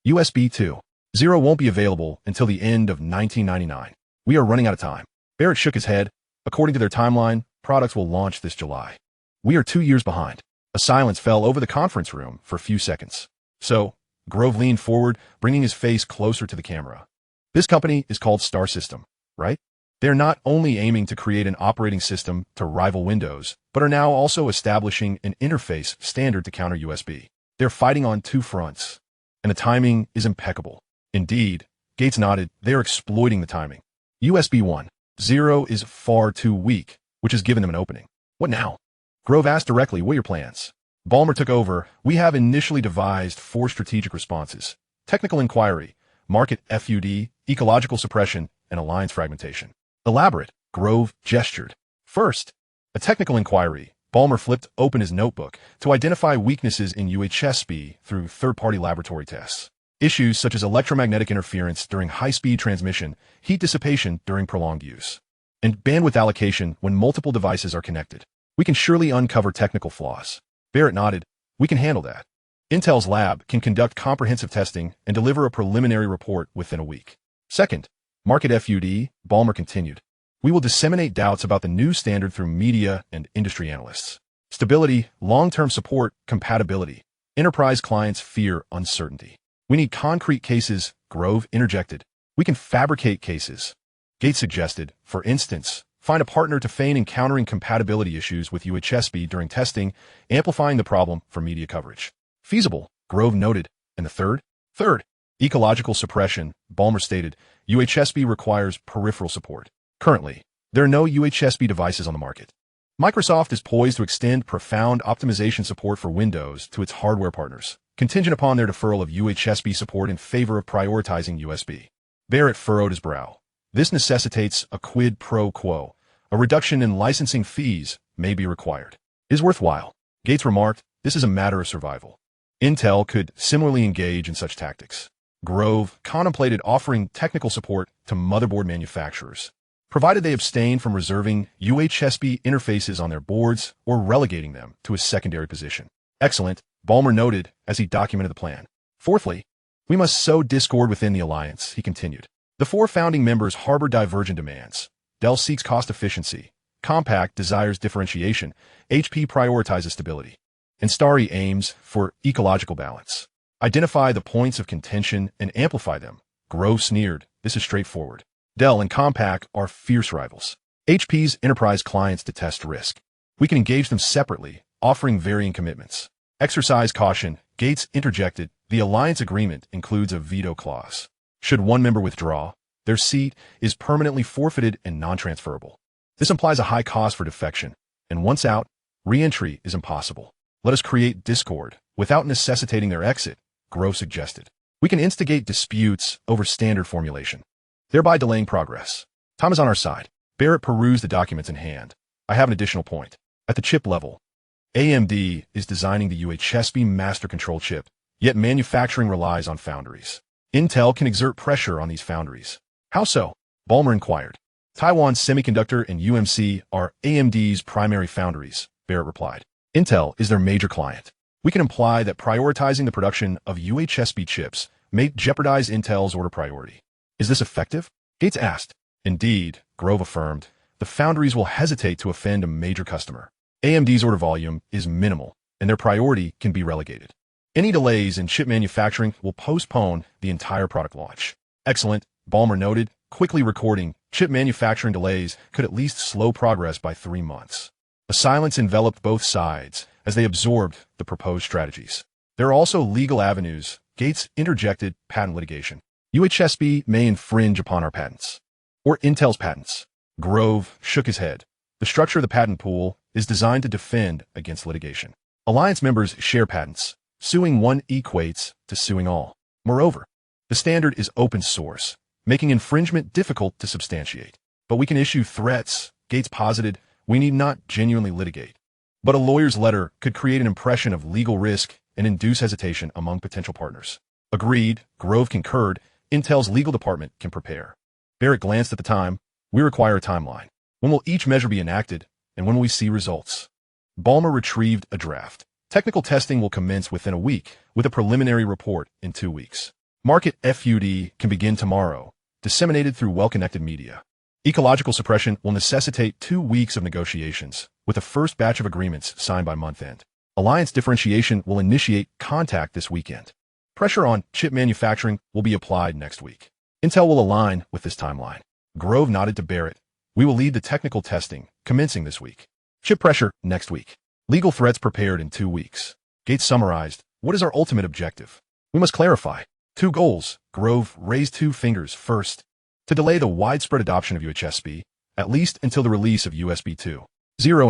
USB 2.0 won't be available until the end of 1999. We are running out of time. Barrett shook his head. According to their timeline, products will launch this July. We are 2 years behind. A silence fell over the conference room for a few seconds. So, Grove leaned forward, bringing his face closer to the camera. This company is called Star System, right? They're not only aiming to create an operating system to rival Windows, but are now also establishing an interface standard to counter USB. They're fighting on 2 fronts, and the timing is impeccable. Indeed, Gates nodded, they're exploiting the timing. USB 1.0 is far too weak, which has given them an opening. What now? Grove asked directly, what are your plans? Ballmer took over. We have initially devised 4 strategic responses: technical inquiry, market FUD, ecological suppression, and alliance fragmentation. Elaborate, Grove gestured. First, a technical inquiry. Ballmer flipped open his notebook to identify weaknesses in UHSB through third-party laboratory tests. Issues such as electromagnetic interference during high-speed transmission, heat dissipation during prolonged use, and bandwidth allocation when multiple devices are connected. We can surely uncover technical flaws. Barrett nodded. We can handle that. Intel's lab can conduct comprehensive testing and deliver a preliminary report within a week. Second, market FUD, Ballmer continued. We will disseminate doubts about the new standard through media and industry analysts. Stability, long-term support, compatibility. Enterprise clients fear uncertainty. We need concrete cases, Grove interjected. We can fabricate cases. Gates suggested, for instance, find a partner to feign encountering compatibility issues with UHSB during testing, amplifying the problem for media coverage. Feasible, Grove noted. And the third? Third, ecological suppression, Ballmer stated. UHSB requires peripheral support. Currently, there are no UHSB devices on the market. Microsoft is poised to extend profound optimization support for Windows to its hardware partners, contingent upon their deferral of UHSB support in favor of prioritizing USB. Barrett furrowed his brow. This necessitates a quid pro quo. A reduction in licensing fees may be required. It is worthwhile. Gates remarked, this is a matter of survival. Intel could similarly engage in such tactics. Grove contemplated offering technical support to motherboard manufacturers, provided they abstain from reserving UHSB interfaces on their boards or relegating them to a secondary position. Excellent, Ballmer noted as he documented the plan. Fourthly, we must sow discord within the alliance, he continued. The 4 founding members harbor divergent demands. Dell seeks cost efficiency. Compaq desires differentiation. HP prioritizes stability. And Starry aims for ecological balance. Identify the points of contention and amplify them. Grove sneered. This is straightforward. Dell and Compaq are fierce rivals. HP's enterprise clients detest risk. We can engage them separately, offering varying commitments. Exercise caution, Gates interjected. The alliance agreement includes a veto clause. Should one member withdraw, their seat is permanently forfeited and non-transferable. This implies a high cost for defection, and once out, re-entry is impossible. Let us create discord without necessitating their exit, Grove suggested. We can instigate disputes over standard formulation, thereby delaying progress. Time is on our side. Barrett perused the documents in hand. I have an additional point. At the chip level, AMD is designing the UHSB master control chip, yet manufacturing relies on foundries. Intel can exert pressure on these foundries. How so? Ballmer inquired. Taiwan Semiconductor and UMC are AMD's primary foundries, Barrett replied. Intel is their major client. We can imply that prioritizing the production of UHSB chips may jeopardize Intel's order priority. Is this effective? Gates asked. Indeed, Grove affirmed, the foundries will hesitate to offend a major customer. AMD's order volume is minimal, and their priority can be relegated. Any delays in chip manufacturing will postpone the entire product launch. Excellent, Ballmer noted, quickly recording, chip manufacturing delays could at least slow progress by 3 months. A silence enveloped both sides as they absorbed the proposed strategies. There are also legal avenues. Gates interjected patent litigation. UHSB may infringe upon our patents. Or Intel's patents. Grove shook his head. The structure of the patent pool is designed to defend against litigation. Alliance members share patents. Suing one equates to suing all. Moreover, the standard is open source, making infringement difficult to substantiate. But we can issue threats, Gates posited. We need not genuinely litigate. But a lawyer's letter could create an impression of legal risk and induce hesitation among potential partners. Agreed, Grove concurred. Intel's legal department can prepare. Barrett glanced at the time. We require a timeline. When will each measure be enacted, and when will we see results? Ballmer retrieved a draft. Technical testing will commence within a week, with a preliminary report in 2 weeks. Market FUD can begin tomorrow, disseminated through well-connected media. Ecological suppression will necessitate 2 weeks of negotiations, with the first batch of agreements signed by month-end. Alliance differentiation will initiate contact this weekend. Pressure on chip manufacturing will be applied next week. Intel will align with this timeline. Grove nodded to Barrett. We will lead the technical testing, commencing this week. Chip pressure next week. Legal threats prepared in 2 weeks. Gates summarized. What is our ultimate objective? We must clarify. 2 goals. Grove raised 2 fingers. First, to delay the widespread adoption of UHSB, at least until the release of USB 2.0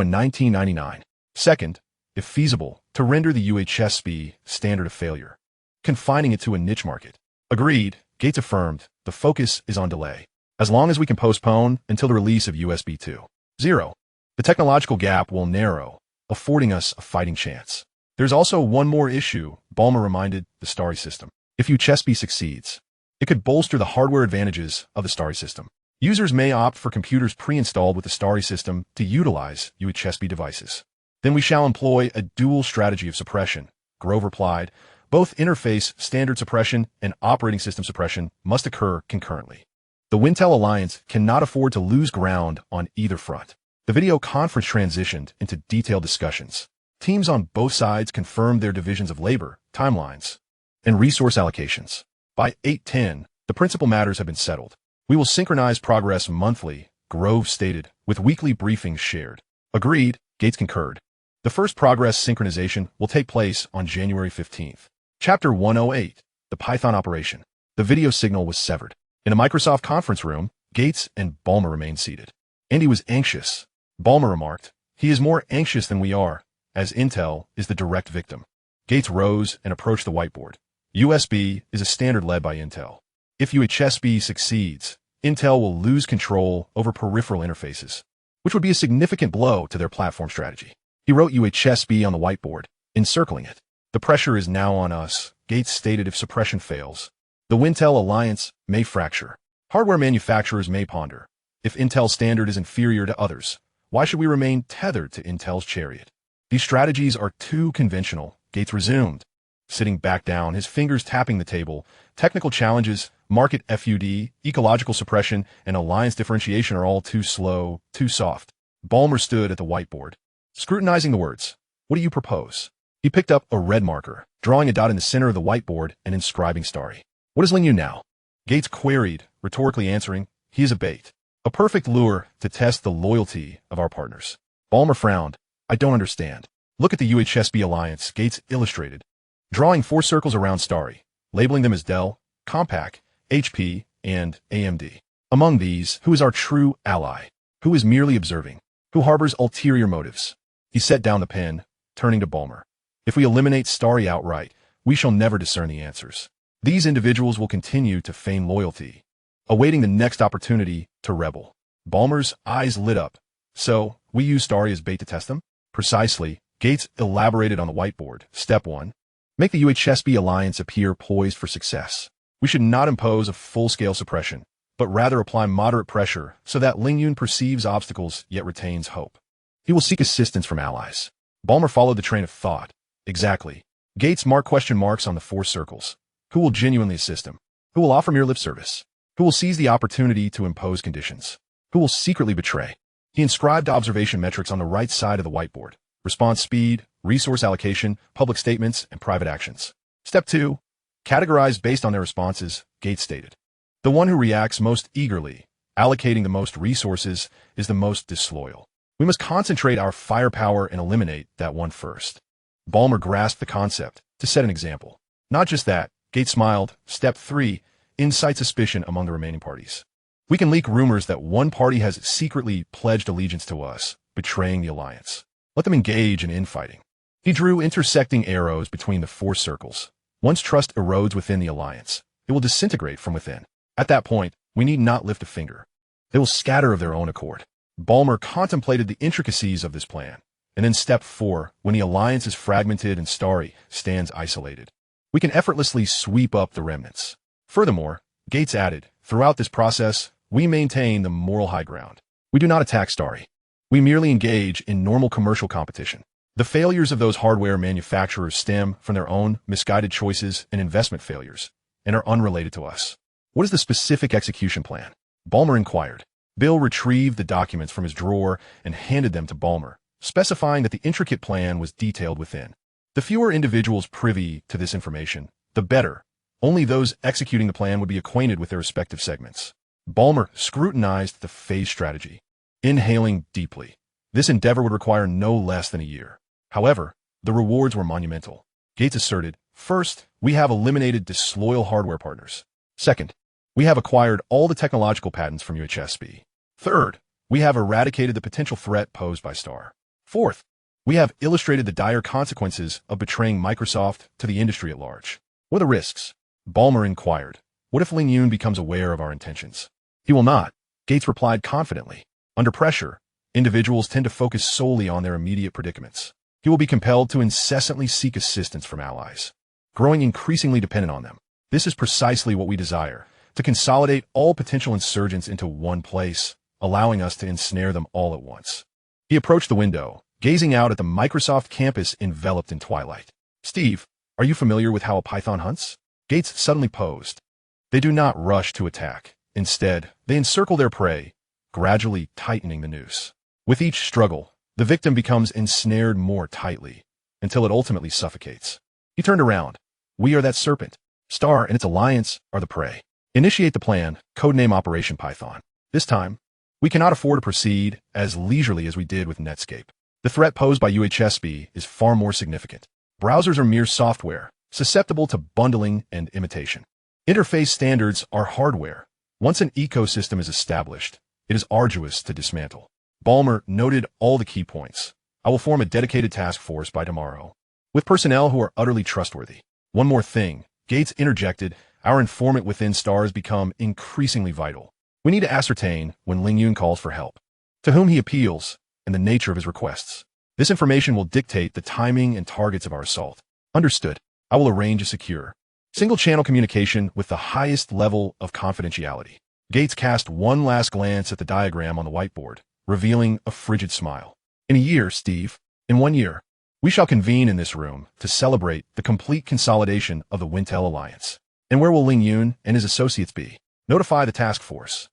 in 1999. Second, if feasible, to render the UHSB standard a failure, confining it to a niche market. Agreed, Gates affirmed, the focus is on delay. As long as we can postpone until the release of USB 2.0, the technological gap will narrow, affording us a fighting chance. There's also one more issue, Ballmer reminded, the Starry system. If UHSB succeeds, it could bolster the hardware advantages of the Starry system. Users may opt for computers pre-installed with the Starry system to utilize UHSB devices. Then we shall employ a dual strategy of suppression, Grove replied. Both interface standard suppression and operating system suppression must occur concurrently. The Wintel Alliance cannot afford to lose ground on either front. The video conference transitioned into detailed discussions. Teams on both sides confirmed their divisions of labor, timelines, and resource allocations. By 8:10, the principal matters have been settled. We will synchronize progress monthly, Grove stated, with weekly briefings shared. Agreed, Gates concurred. The first progress synchronization will take place on January 15th. Chapter 108, The Python Operation. The video signal was severed. In a Microsoft conference room, Gates and Ballmer remained seated. Andy was anxious. Ballmer remarked, he is more anxious than we are, as Intel is the direct victim. Gates rose and approached the whiteboard. USB is a standard led by Intel. If UHSB succeeds, Intel will lose control over peripheral interfaces, which would be a significant blow to their platform strategy. He wrote UHSB on the whiteboard, encircling it. The pressure is now on us, Gates stated. If suppression fails, the Wintel Alliance may fracture. Hardware manufacturers may ponder. If Intel's standard is inferior to others, why should we remain tethered to Intel's chariot? These strategies are too conventional, Gates resumed, sitting back down, his fingers tapping the table. Technical challenges, market FUD, ecological suppression, and alliance differentiation are all too slow, too soft. Ballmer stood at the whiteboard, scrutinizing the words. What do you propose? He picked up a red marker, drawing a dot in the center of the whiteboard and inscribing Starry. What is Ling Yun now? Gates queried, rhetorically answering, he is a bait. A perfect lure to test the loyalty of our partners. Ballmer frowned. I don't understand. Look at the UHSB alliance, Gates illustrated, drawing 4 circles around Starry, labeling them as Dell, Compaq, HP, and AMD. Among these, who is our true ally? Who is merely observing? Who harbors ulterior motives? He set down the pen, turning to Ballmer. If we eliminate Starry outright, we shall never discern the answers. These individuals will continue to feign loyalty, awaiting the next opportunity to rebel. Ballmer's eyes lit up. So, we use Starry as bait to test them? Precisely. Gates elaborated on the whiteboard. Step 1. Make the UHSB alliance appear poised for success. We should not impose a full-scale suppression, but rather apply moderate pressure so that Ling Yun perceives obstacles yet retains hope. He will seek assistance from allies. Ballmer followed the train of thought. Exactly. Gates marked question marks on the 4 circles. Who will genuinely assist him? Who will offer mere lip service? Who will seize the opportunity to impose conditions? Who will secretly betray? He inscribed observation metrics on the right side of the whiteboard. Response speed, resource allocation, public statements, and private actions. Step 2. Categorize based on their responses, Gates stated. The one who reacts most eagerly, allocating the most resources, is the most disloyal. We must concentrate our firepower and eliminate that one first. Ballmer grasped the concept to set an example. Not just that, Gates smiled. Step 3. Incite suspicion among the remaining parties. We can leak rumors that one party has secretly pledged allegiance to us, betraying the alliance. Let them engage in infighting. He drew intersecting arrows between the 4 circles. Once trust erodes within the alliance, it will disintegrate from within. At that point, we need not lift a finger. They will scatter of their own accord. Ballmer contemplated the intricacies of this plan. And then step 4, when the alliance is fragmented and Starry stands isolated, we can effortlessly sweep up the remnants. Furthermore, Gates added, throughout this process, we maintain the moral high ground. We do not attack Starry. We merely engage in normal commercial competition. The failures of those hardware manufacturers stem from their own misguided choices and investment failures, and are unrelated to us. What is the specific execution plan? Ballmer inquired. Bill retrieved the documents from his drawer and handed them to Ballmer, specifying that the intricate plan was detailed within. The fewer individuals privy to this information, the better. Only those executing the plan would be acquainted with their respective segments. Ballmer scrutinized the phase strategy, inhaling deeply. This endeavor would require no less than a year. However, the rewards were monumental. Gates asserted, first, we have eliminated disloyal hardware partners. Second, we have acquired all the technological patents from UHSB. Third, we have eradicated the potential threat posed by Star. Fourth, we have illustrated the dire consequences of betraying Microsoft to the industry at large. What are the risks? Ballmer inquired. What if Ling Yun becomes aware of our intentions? He will not, Gates replied confidently. Under pressure, individuals tend to focus solely on their immediate predicaments. He will be compelled to incessantly seek assistance from allies, growing increasingly dependent on them. This is precisely what we desire, to consolidate all potential insurgents into one place, allowing us to ensnare them all at once. He approached the window, gazing out at the Microsoft campus enveloped in twilight. Steve, are you familiar with how a python hunts? Gates suddenly posed. They do not rush to attack. Instead, they encircle their prey, gradually tightening the noose. With each struggle, the victim becomes ensnared more tightly, until it ultimately suffocates. He turned around. We are that serpent. Star and its alliance are the prey. Initiate the plan, codename Operation Python. This time, we cannot afford to proceed as leisurely as we did with Netscape. The threat posed by UHSB is far more significant. Browsers are mere software, susceptible to bundling and imitation. Interface standards are hardware. Once an ecosystem is established, it is arduous to dismantle. Ballmer noted all the key points. I will form a dedicated task force by tomorrow, with personnel who are utterly trustworthy. One more thing, Gates interjected, our informant within Star has become increasingly vital. We need to ascertain when Ling Yun calls for help, to whom he appeals, and the nature of his requests. This information will dictate the timing and targets of our assault. Understood. I will arrange a secure, single-channel communication with the highest level of confidentiality. Gates cast one last glance at the diagram on the whiteboard, revealing a frigid smile. In a year, Steve, in 1 year, we shall convene in this room to celebrate the complete consolidation of the Wintel Alliance. And where will Ling Yun and his associates be? Notify the task force.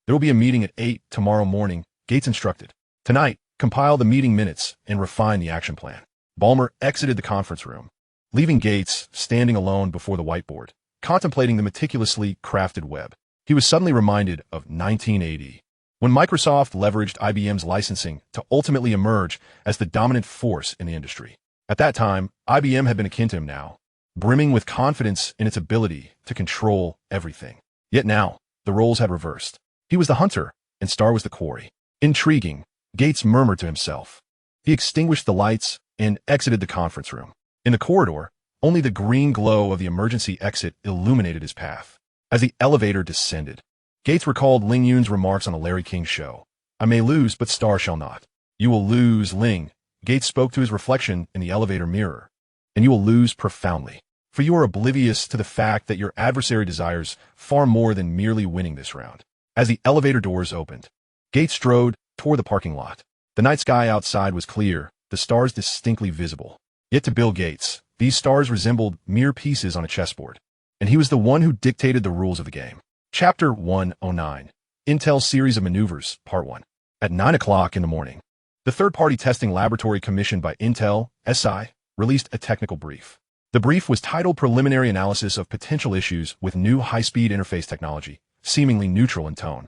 There will be a meeting at 8 tomorrow morning, Gates instructed. Tonight, compile the meeting minutes and refine the action plan. Ballmer exited the conference room, leaving Gates standing alone before the whiteboard, contemplating the meticulously crafted web. He was suddenly reminded of 1980, when Microsoft leveraged IBM's licensing to ultimately emerge as the dominant force in the industry. At that time, IBM had been akin to him now, brimming with confidence in its ability to control everything. Yet now, the roles had reversed. He was the hunter, and Star was the quarry. Intriguing, Gates murmured to himself. He extinguished the lights and exited the conference room. In the corridor, only the green glow of the emergency exit illuminated his path. As the elevator descended, Gates recalled Ling Yun's remarks on the Larry King show. I may lose, but Star shall not. You will lose, Ling. Gates spoke to his reflection in the elevator mirror. And you will lose profoundly. For you are oblivious to the fact that your adversary desires far more than merely winning this round. As the elevator doors opened, Gates strode toward the parking lot. The night sky outside was clear, the stars distinctly visible. Yet to Bill Gates, these stars resembled mere pieces on a chessboard. And he was the one who dictated the rules of the game. Chapter 109. Intel's Series of Maneuvers, Part 1. At 9 o'clock in the morning, the third-party testing laboratory commissioned by Intel, SI, released a technical brief. The brief was titled Preliminary Analysis of Potential Issues with New High-Speed Interface Technology, seemingly neutral in tone,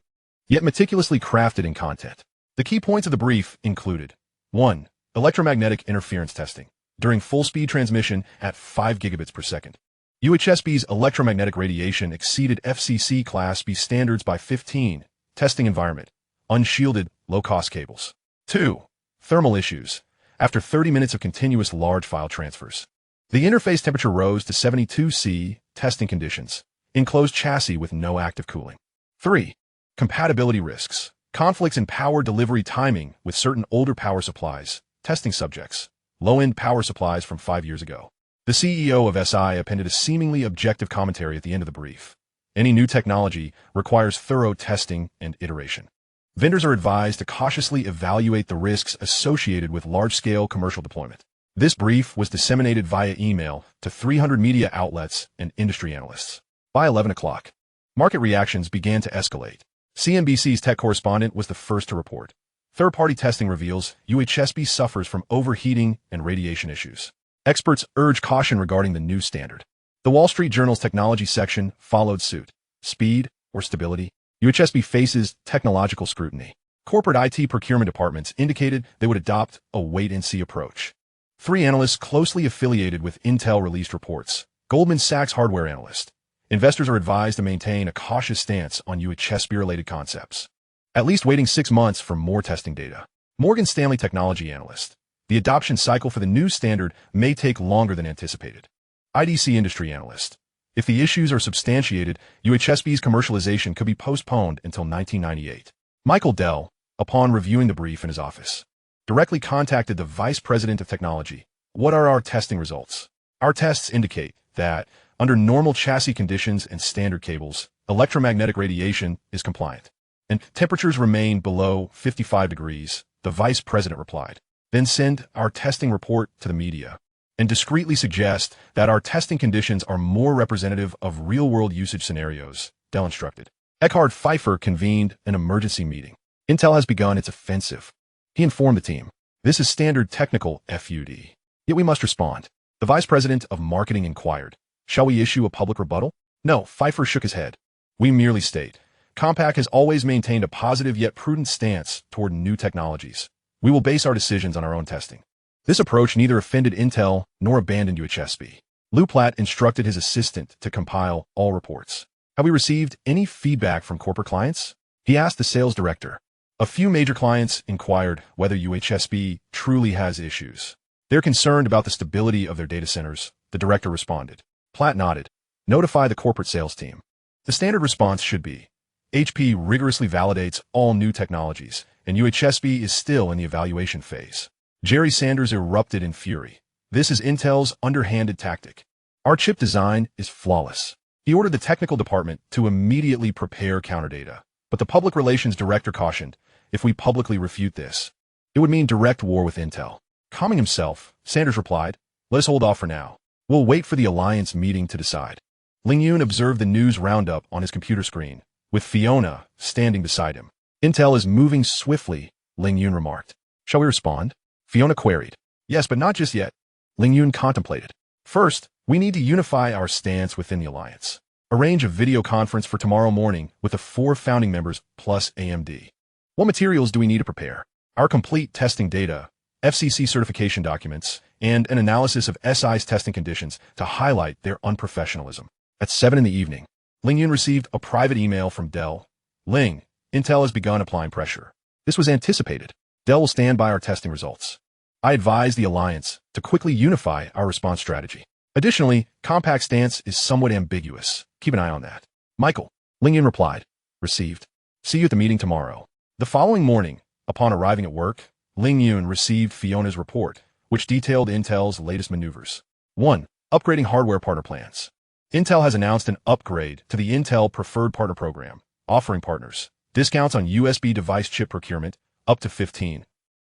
yet meticulously crafted in content. The key points of the brief included 1. Electromagnetic interference testing, during full-speed transmission at 5 gigabits per second. UHSB's electromagnetic radiation exceeded FCC Class B standards by 15. Testing environment, unshielded, low-cost cables. 2. Thermal issues, after 30 minutes of continuous large file transfers. The interface temperature rose to 72 C, testing conditions, enclosed chassis with no active cooling. 3. Compatibility risks, conflicts in power delivery timing with certain older power supplies, testing subjects, low-end power supplies from 5 years ago. The CEO of SI appended a seemingly objective commentary at the end of the brief. Any new technology requires thorough testing and iteration. Vendors are advised to cautiously evaluate the risks associated with large-scale commercial deployment. This brief was disseminated via email to 300 media outlets and industry analysts. By 11 o'clock, market reactions began to escalate. CNBC's tech correspondent was the first to report. Third-party testing reveals UHSB suffers from overheating and radiation issues. Experts urge caution regarding the new standard. The Wall Street Journal's technology section followed suit. Speed or stability? UHSB faces technological scrutiny. Corporate IT procurement departments indicated they would adopt a wait-and-see approach. 3 analysts closely affiliated with Intel released reports. Goldman Sachs hardware analyst. Investors are advised to maintain a cautious stance on UHSB-related concepts, at least waiting 6 months for more testing data. Morgan Stanley technology analyst. The adoption cycle for the new standard may take longer than anticipated. IDC industry analyst. If the issues are substantiated, UHSB's commercialization could be postponed until 1998. Michael Dell, upon reviewing the brief in his office, directly contacted the Vice President of Technology. What are our testing results? Our tests indicate that, under normal chassis conditions and standard cables, electromagnetic radiation is compliant, and temperatures remain below 55 degrees, the Vice President replied. Then send our testing report to the media and discreetly suggest that our testing conditions are more representative of real-world usage scenarios, Dell instructed. Eckhard Pfeiffer convened an emergency meeting. Intel has begun its offensive. He informed the team. This is standard technical FUD. Yet we must respond. The vice president of marketing inquired. Shall we issue a public rebuttal? No, Pfeiffer shook his head. We merely state. Compaq has always maintained a positive yet prudent stance toward new technologies. We will base our decisions on our own testing. This approach neither offended Intel nor abandoned UHSB. Lou Platt instructed his assistant to compile all reports. Have we received any feedback from corporate clients? He asked the sales director. A few major clients inquired whether UHSB truly has issues. They're concerned about the stability of their data centers, the director responded. Platt nodded. Notify the corporate sales team. The standard response should be, HP rigorously validates all new technologies, and UHSB is still in the evaluation phase. Jerry Sanders erupted in fury. This is Intel's underhanded tactic. Our chip design is flawless. He ordered the technical department to immediately prepare counterdata. But the public relations director cautioned, if we publicly refute this, it would mean direct war with Intel. Calming himself, Sanders replied, let us hold off for now. We'll wait for the alliance meeting to decide. Ling Yun observed the news roundup on his computer screen, with Fiona standing beside him. Intel is moving swiftly, Ling Yun remarked. Shall we respond? Fiona queried. Yes, but not just yet. Ling Yun contemplated. First, we need to unify our stance within the alliance. Arrange a video conference for tomorrow morning with the 4 founding members plus AMD. What materials do we need to prepare? Our complete testing data, FCC certification documents, and an analysis of SI's testing conditions to highlight their unprofessionalism. At 7 in the evening, Ling Yun received a private email from Dell. Ling, Intel has begun applying pressure. This was anticipated. Dell will stand by our testing results. I advise the alliance to quickly unify our response strategy. Additionally, Compaq's stance is somewhat ambiguous. Keep an eye on that. Michael, Ling Yun replied. Received. See you at the meeting tomorrow. The following morning, upon arriving at work, Ling Yun received Fiona's report, which detailed Intel's latest maneuvers. 1. Upgrading hardware partner plans. Intel has announced an upgrade to the Intel Preferred Partner Program, offering partners discounts on USB device chip procurement up to 15.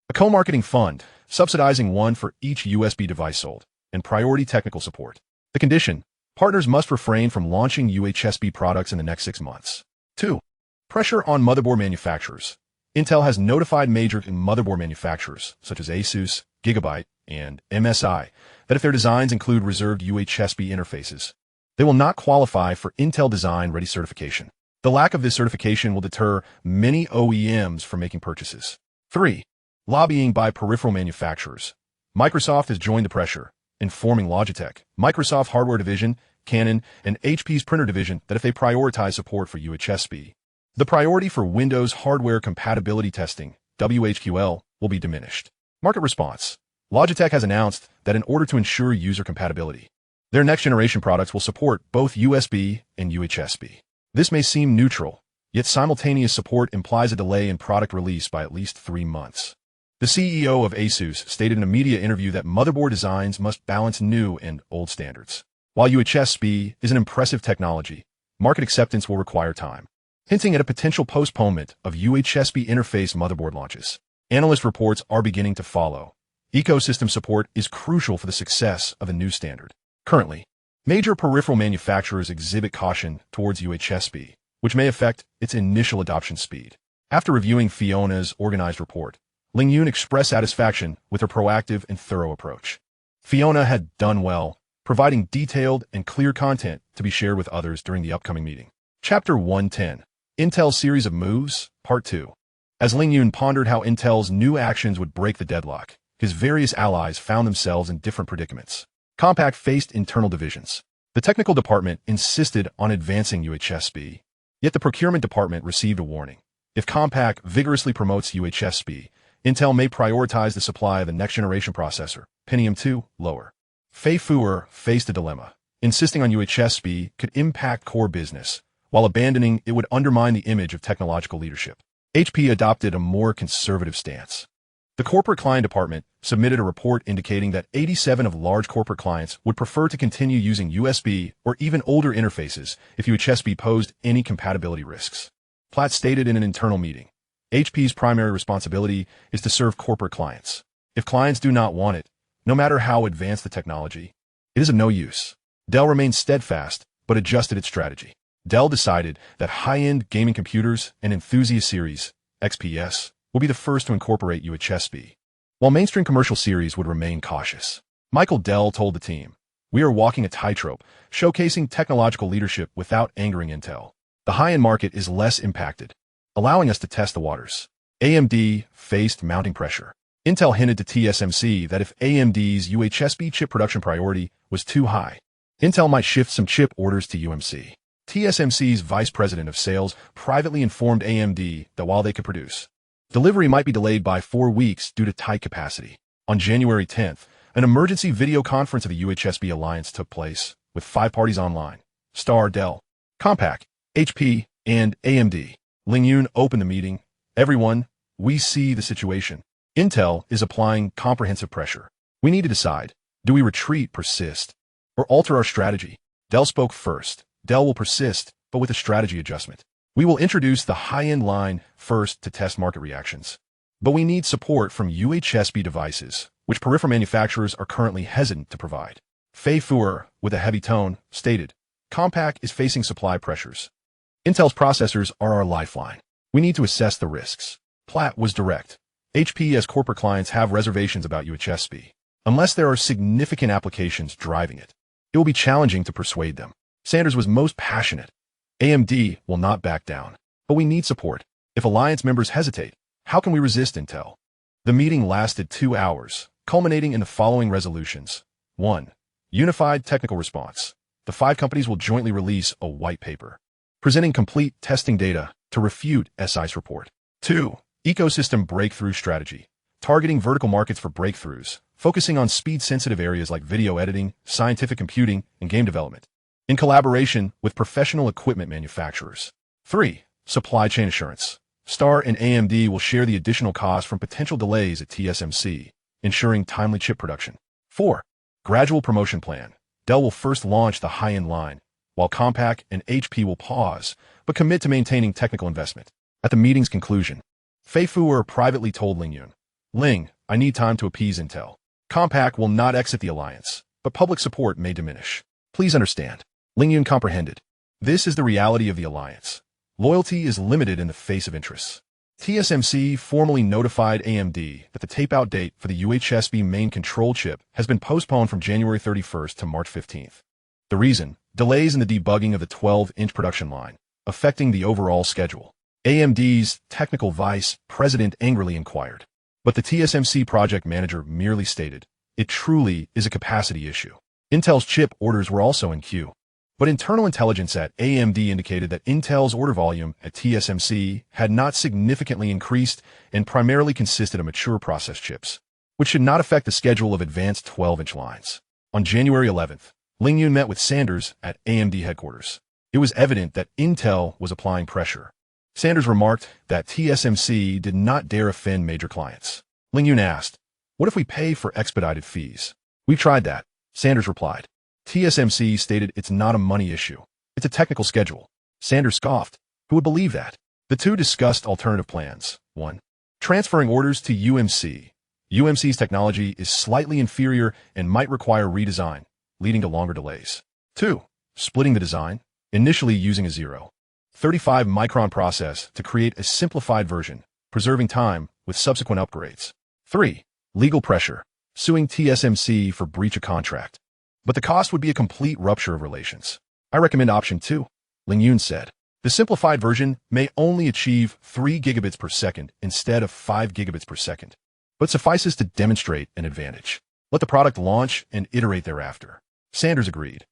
A co-marketing fund, subsidizing one for each USB device sold, and priority technical support. The condition: partners must refrain from launching UHSB products in the next 6 months. 2. Pressure on motherboard manufacturers. Intel has notified major motherboard manufacturers, such as Asus, Gigabyte, and MSI, that if their designs include reserved UHSB interfaces, they will not qualify for Intel Design Ready certification. The lack of this certification will deter many OEMs from making purchases. 3. Lobbying by peripheral manufacturers. Microsoft has joined the pressure, informing Logitech, Microsoft Hardware Division, Canon, and HP's Printer Division that if they prioritize support for UHSB, the priority for Windows hardware compatibility testing, WHQL, will be diminished. Market response. Logitech has announced that in order to ensure user compatibility, their next-generation products will support both USB and UHSB. This may seem neutral, yet simultaneous support implies a delay in product release by at least 3 months. The CEO of Asus stated in a media interview that motherboard designs must balance new and old standards. While UHSB is an impressive technology, market acceptance will require time, hinting at a potential postponement of UHSB interface motherboard launches. Analyst reports are beginning to follow. Ecosystem support is crucial for the success of a new standard. Currently, major peripheral manufacturers exhibit caution towards UHSB, which may affect its initial adoption speed. After reviewing Fiona's organized report, Ling Yun expressed satisfaction with her proactive and thorough approach. Fiona had done well, providing detailed and clear content to be shared with others during the upcoming meeting. Chapter 110. Intel's Series of Moves, Part 2. As Ling Yun pondered how Intel's new actions would break the deadlock, his various allies found themselves in different predicaments. Compaq faced internal divisions. The technical department insisted on advancing UHSB, yet the procurement department received a warning. If Compaq vigorously promotes UHSB, Intel may prioritize the supply of the next-generation processor, Pentium 2, lower. Fei Fuer faced a dilemma. Insisting on UHSB could impact core business, while abandoning it would undermine the image of technological leadership. HP adopted a more conservative stance. The corporate client department submitted a report indicating that 87 of large corporate clients would prefer to continue using USB or even older interfaces if UHSB posed any compatibility risks. Platt stated in an internal meeting, HP's primary responsibility is to serve corporate clients. If clients do not want it, no matter how advanced the technology, it is of no use. Dell remained steadfast, but adjusted its strategy. Dell decided that high-end gaming computers and Enthusiast Series, XPS, will be the first to incorporate UHSB, while mainstream commercial series would remain cautious. Michael Dell told the team, "We are walking a tightrope, showcasing technological leadership without angering Intel. The high-end market is less impacted, allowing us to test the waters." AMD faced mounting pressure. Intel hinted to TSMC that if AMD's UHSB chip production priority was too high, Intel might shift some chip orders to UMC. TSMC's vice president of sales privately informed AMD that while they could produce, delivery might be delayed by 4 weeks due to tight capacity. On January 10th, an emergency video conference of the UHSB Alliance took place, with 5 parties online: Star, Dell, Compaq, HP, and AMD. Ling Yun opened the meeting. "Everyone, we see the situation. Intel is applying comprehensive pressure. We need to decide, do we retreat, persist, or alter our strategy?" Dell spoke first. Dell will persist, but with a strategy adjustment. "We will introduce the high-end line first to test market reactions. But we need support from UHSB devices, which peripheral manufacturers are currently hesitant to provide." Fei Fuer, with a heavy tone, stated, "Compaq is facing supply pressures. Intel's processors are our lifeline. We need to assess the risks." Platt was direct. HP as corporate clients have reservations about UHSB. Unless there are significant applications driving it, it will be challenging to persuade them. Sanders was most passionate. "AMD will not back down. But we need support. If alliance members hesitate, how can we resist Intel?" The meeting lasted 2 hours, culminating in the following resolutions. 1. Unified technical response. The 5 companies will jointly release a white paper, presenting complete testing data to refute SI's report. 2. Ecosystem breakthrough strategy. Targeting vertical markets for breakthroughs, focusing on speed-sensitive areas like video editing, scientific computing, and game development, in collaboration with professional equipment manufacturers. 3. Supply chain assurance. Star and AMD will share the additional cost from potential delays at TSMC, ensuring timely chip production. 4. Gradual promotion plan. Dell will first launch the high-end line, while Compaq and HP will pause, but commit to maintaining technical investment. At the meeting's conclusion, Fei Fuer privately told Ling Yun, "Ling, I need time to appease Intel. Compaq will not exit the alliance, but public support may diminish. Please understand." Ling Yun comprehended. This is the reality of the alliance. Loyalty is limited in the face of interests. TSMC formally notified AMD that the tape-out date for the UHSB main control chip has been postponed from January 31st to March 15th. The reason? Delays in the debugging of the 12-inch production line, affecting the overall schedule. AMD's technical vice president angrily inquired. But the TSMC project manager merely stated, "It truly is a capacity issue." Intel's chip orders were also in queue. But internal intelligence at AMD indicated that Intel's order volume at TSMC had not significantly increased and primarily consisted of mature process chips, which should not affect the schedule of advanced 12-inch lines. On January 11th, Ling Yun met with Sanders at AMD headquarters. It was evident that Intel was applying pressure. Sanders remarked that TSMC did not dare offend major clients. Ling Yun asked, "What if we pay for expedited fees?" "We've tried that," Sanders replied. TSMC stated it's not a money issue. It's a technical schedule. Sanders scoffed. Who would believe that? The two discussed alternative plans. 1. Transferring orders to UMC. UMC's technology is slightly inferior and might require redesign, leading to longer delays. 2. Splitting the design, initially using a 0.35-micron process to create a simplified version, preserving time with subsequent upgrades. 3. Legal pressure, suing TSMC for breach of contract. But the cost would be a complete rupture of relations. "I recommend option 2, Ling Yun said. "The simplified version may only achieve 3 gigabits per second instead of 5 gigabits per second, but suffices to demonstrate an advantage. Let the product launch and iterate thereafter." Sanders agreed.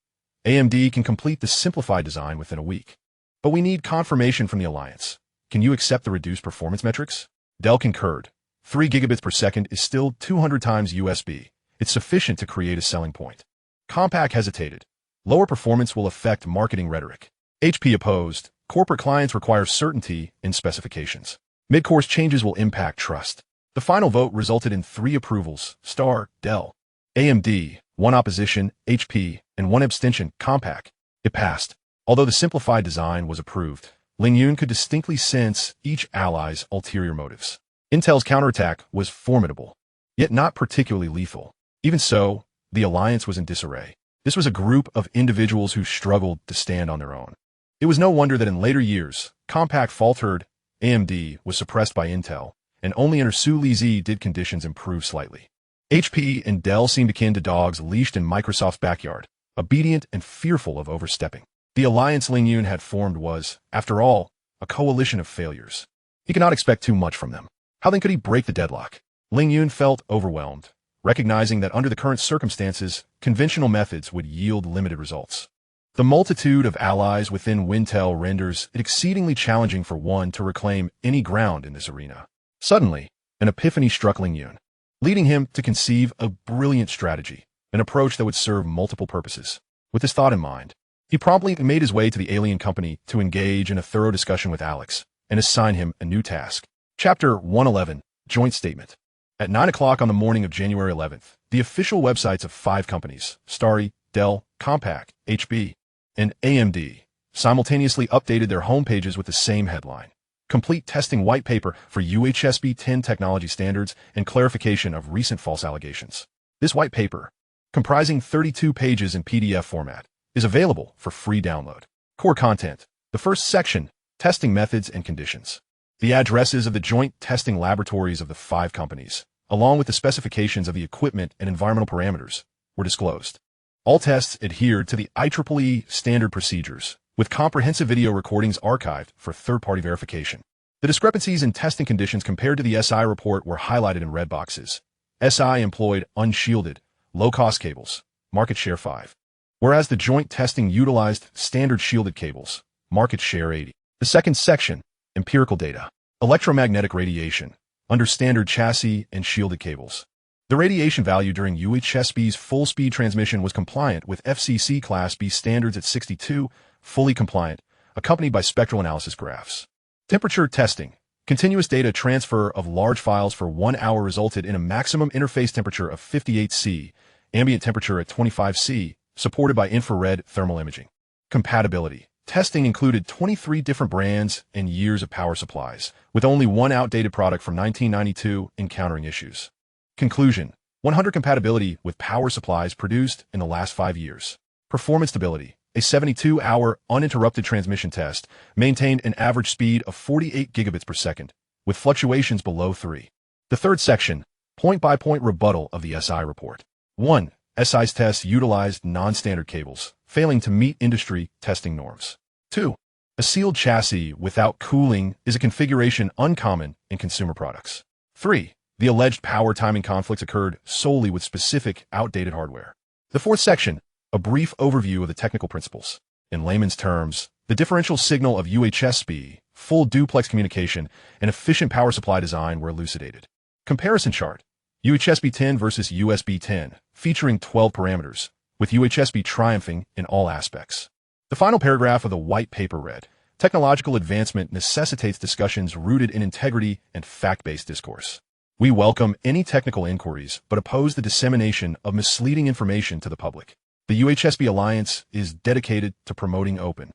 AMD can complete the simplified design within a week. "But we need confirmation from the alliance. Can you accept the reduced performance metrics?" Dell concurred. 3 gigabits per second is still 200 times USB. It's sufficient to create a selling point. Compaq hesitated. Lower performance will affect marketing rhetoric. HP opposed. Corporate clients require certainty in specifications. Mid-course changes will impact trust. The final vote resulted in 3 approvals, Star, Dell, AMD, 1 opposition, HP, and 1 abstention, Compaq. It passed. Although the simplified design was approved, Ling Yun could distinctly sense each ally's ulterior motives. Intel's counterattack was formidable, yet not particularly lethal. Even so, the alliance was in disarray. This was a group of individuals who struggled to stand on their own. It was no wonder that in later years, Compaq faltered, AMD was suppressed by Intel, and only under Su Lizhi did conditions improve slightly. HP and Dell seemed akin to dogs leashed in Microsoft's backyard, obedient and fearful of overstepping. The alliance Ling Yun had formed was, after all, a coalition of failures. He could not expect too much from them. How then could he break the deadlock? Ling Yun felt overwhelmed, recognizing that under the current circumstances, conventional methods would yield limited results. The multitude of allies within Wintel renders it exceedingly challenging for one to reclaim any ground in this arena. Suddenly, an epiphany struck Ling Yun, leading him to conceive a brilliant strategy, an approach that would serve multiple purposes. With this thought in mind, he promptly made his way to the alien company to engage in a thorough discussion with Alex and assign him a new task. Chapter 111, Joint Statement. At 9 o'clock on the morning of January 11th, the official websites of 5 companies, Starry, Dell, Compaq, HP, and AMD, simultaneously updated their homepages with the same headline: Complete Testing White Paper for UHSB 10 Technology Standards and Clarification of Recent False Allegations. This white paper, comprising 32 pages in PDF format, is available for free download. Core content. The first section, Testing Methods and Conditions. The addresses of the joint testing laboratories of the 5 companies, along with the specifications of the equipment and environmental parameters, were disclosed. All tests adhered to the IEEE standard procedures, with comprehensive video recordings archived for third-party verification. The discrepancies in testing conditions compared to the SI report were highlighted in red boxes. SI employed unshielded, low-cost cables, market share 5, whereas the joint testing utilized standard shielded cables, market share 80. The second section, Empirical data. Electromagnetic radiation, under standard chassis and shielded cables. The radiation value during UHSB's full-speed transmission was compliant with FCC Class B standards at 62, fully compliant, accompanied by spectral analysis graphs. Temperature testing. Continuous data transfer of large files for 1 hour resulted in a maximum interface temperature of 58 C, ambient temperature at 25 C, supported by infrared thermal imaging. Compatibility. Testing included 23 different brands and years of power supplies, with only one outdated product from 1992 encountering issues. Conclusion. 100 compatibility with power supplies produced in the last 5 years. Performance stability. A 72-hour uninterrupted transmission test maintained an average speed of 48 gigabits per second, with fluctuations below 3. The third section, point-by-point rebuttal of the SI report. 1. SI's tests utilized non-standard cables, failing to meet industry testing norms. 2. A sealed chassis without cooling is a configuration uncommon in consumer products. 3. The alleged power timing conflicts occurred solely with specific, outdated hardware. The fourth section, a brief overview of the technical principles. In layman's terms, the differential signal of UHSB, full duplex communication, and efficient power supply design were elucidated. Comparison chart. UHSB 10 versus USB 10, featuring 12 parameters, with UHSB triumphing in all aspects. The final paragraph of the white paper read, technological advancement necessitates discussions rooted in integrity and fact-based discourse. We welcome any technical inquiries, but oppose the dissemination of misleading information to the public. The UHSB Alliance is dedicated to promoting open,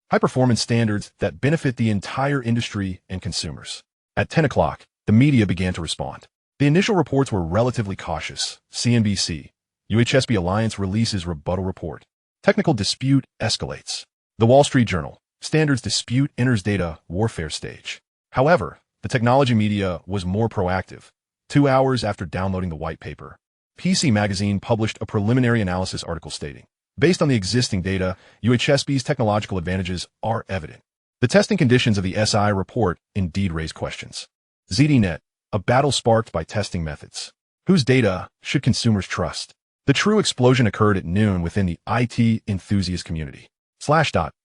high-performance standards that benefit the entire industry and consumers. At 10 o'clock, the media began to respond. The initial reports were relatively cautious. CNBC, UHSB Alliance releases rebuttal report. Technical dispute escalates. The Wall Street Journal, standards dispute enters data warfare stage. However, the technology media was more proactive. 2 hours after downloading the white paper, PC Magazine published a preliminary analysis article stating, based on the existing data, UHSB's technological advantages are evident. The testing conditions of the SI report indeed raise questions. ZDNet, a battle sparked by testing methods. Whose data should consumers trust? The true explosion occurred at noon within the IT enthusiast community.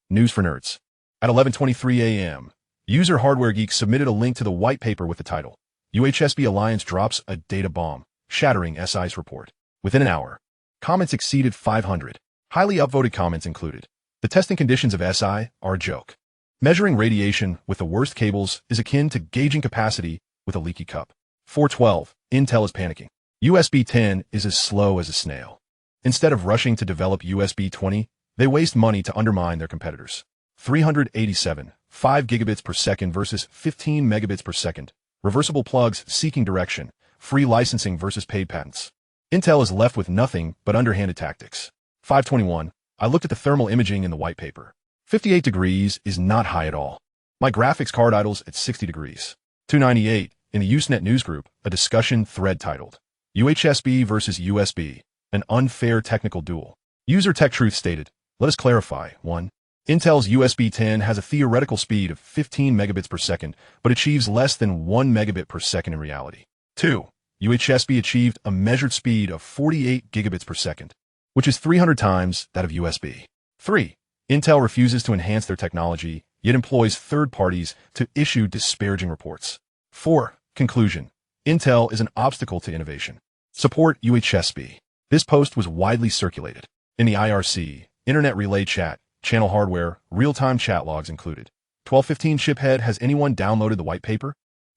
News for Nerds. At 11:23 a.m., User Hardware Geek submitted a link to the white paper with the title, UHSB Alliance drops a data bomb, shattering SI's report. Within an hour, comments exceeded 500. Highly upvoted comments included, the testing conditions of SI are a joke. Measuring radiation with the worst cables is akin to gauging capacity with a leaky cup. 412, Intel is panicking. USB 10 is as slow as a snail. Instead of rushing to develop USB 20, they waste money to undermine their competitors. 387, 5 gigabits per second versus 15 megabits per second. Reversible plugs seeking direction. Free licensing versus paid patents. Intel is left with nothing but underhanded tactics. 521, I looked at the thermal imaging in the white paper. 58 degrees is not high at all. My graphics card idles at 60 degrees. 298, in the Usenet Newsgroup, a discussion thread titled, UHSB versus USB, an unfair technical duel. User Tech Truth stated, let us clarify. 1. Intel's USB 10 has a theoretical speed of 15 megabits per second, but achieves less than 1 megabit per second in reality. 2. UHSB achieved a measured speed of 48 gigabits per second, which is 300 times that of USB. 3. Intel refuses to enhance their technology, yet employs third parties to issue disparaging reports. 4. Conclusion. Intel is an obstacle to innovation. Support UHSB. This post was widely circulated. In the IRC, Internet Relay Chat, Channel Hardware, real-time chat logs included. 1215 Shiphead, has anyone downloaded the white paper?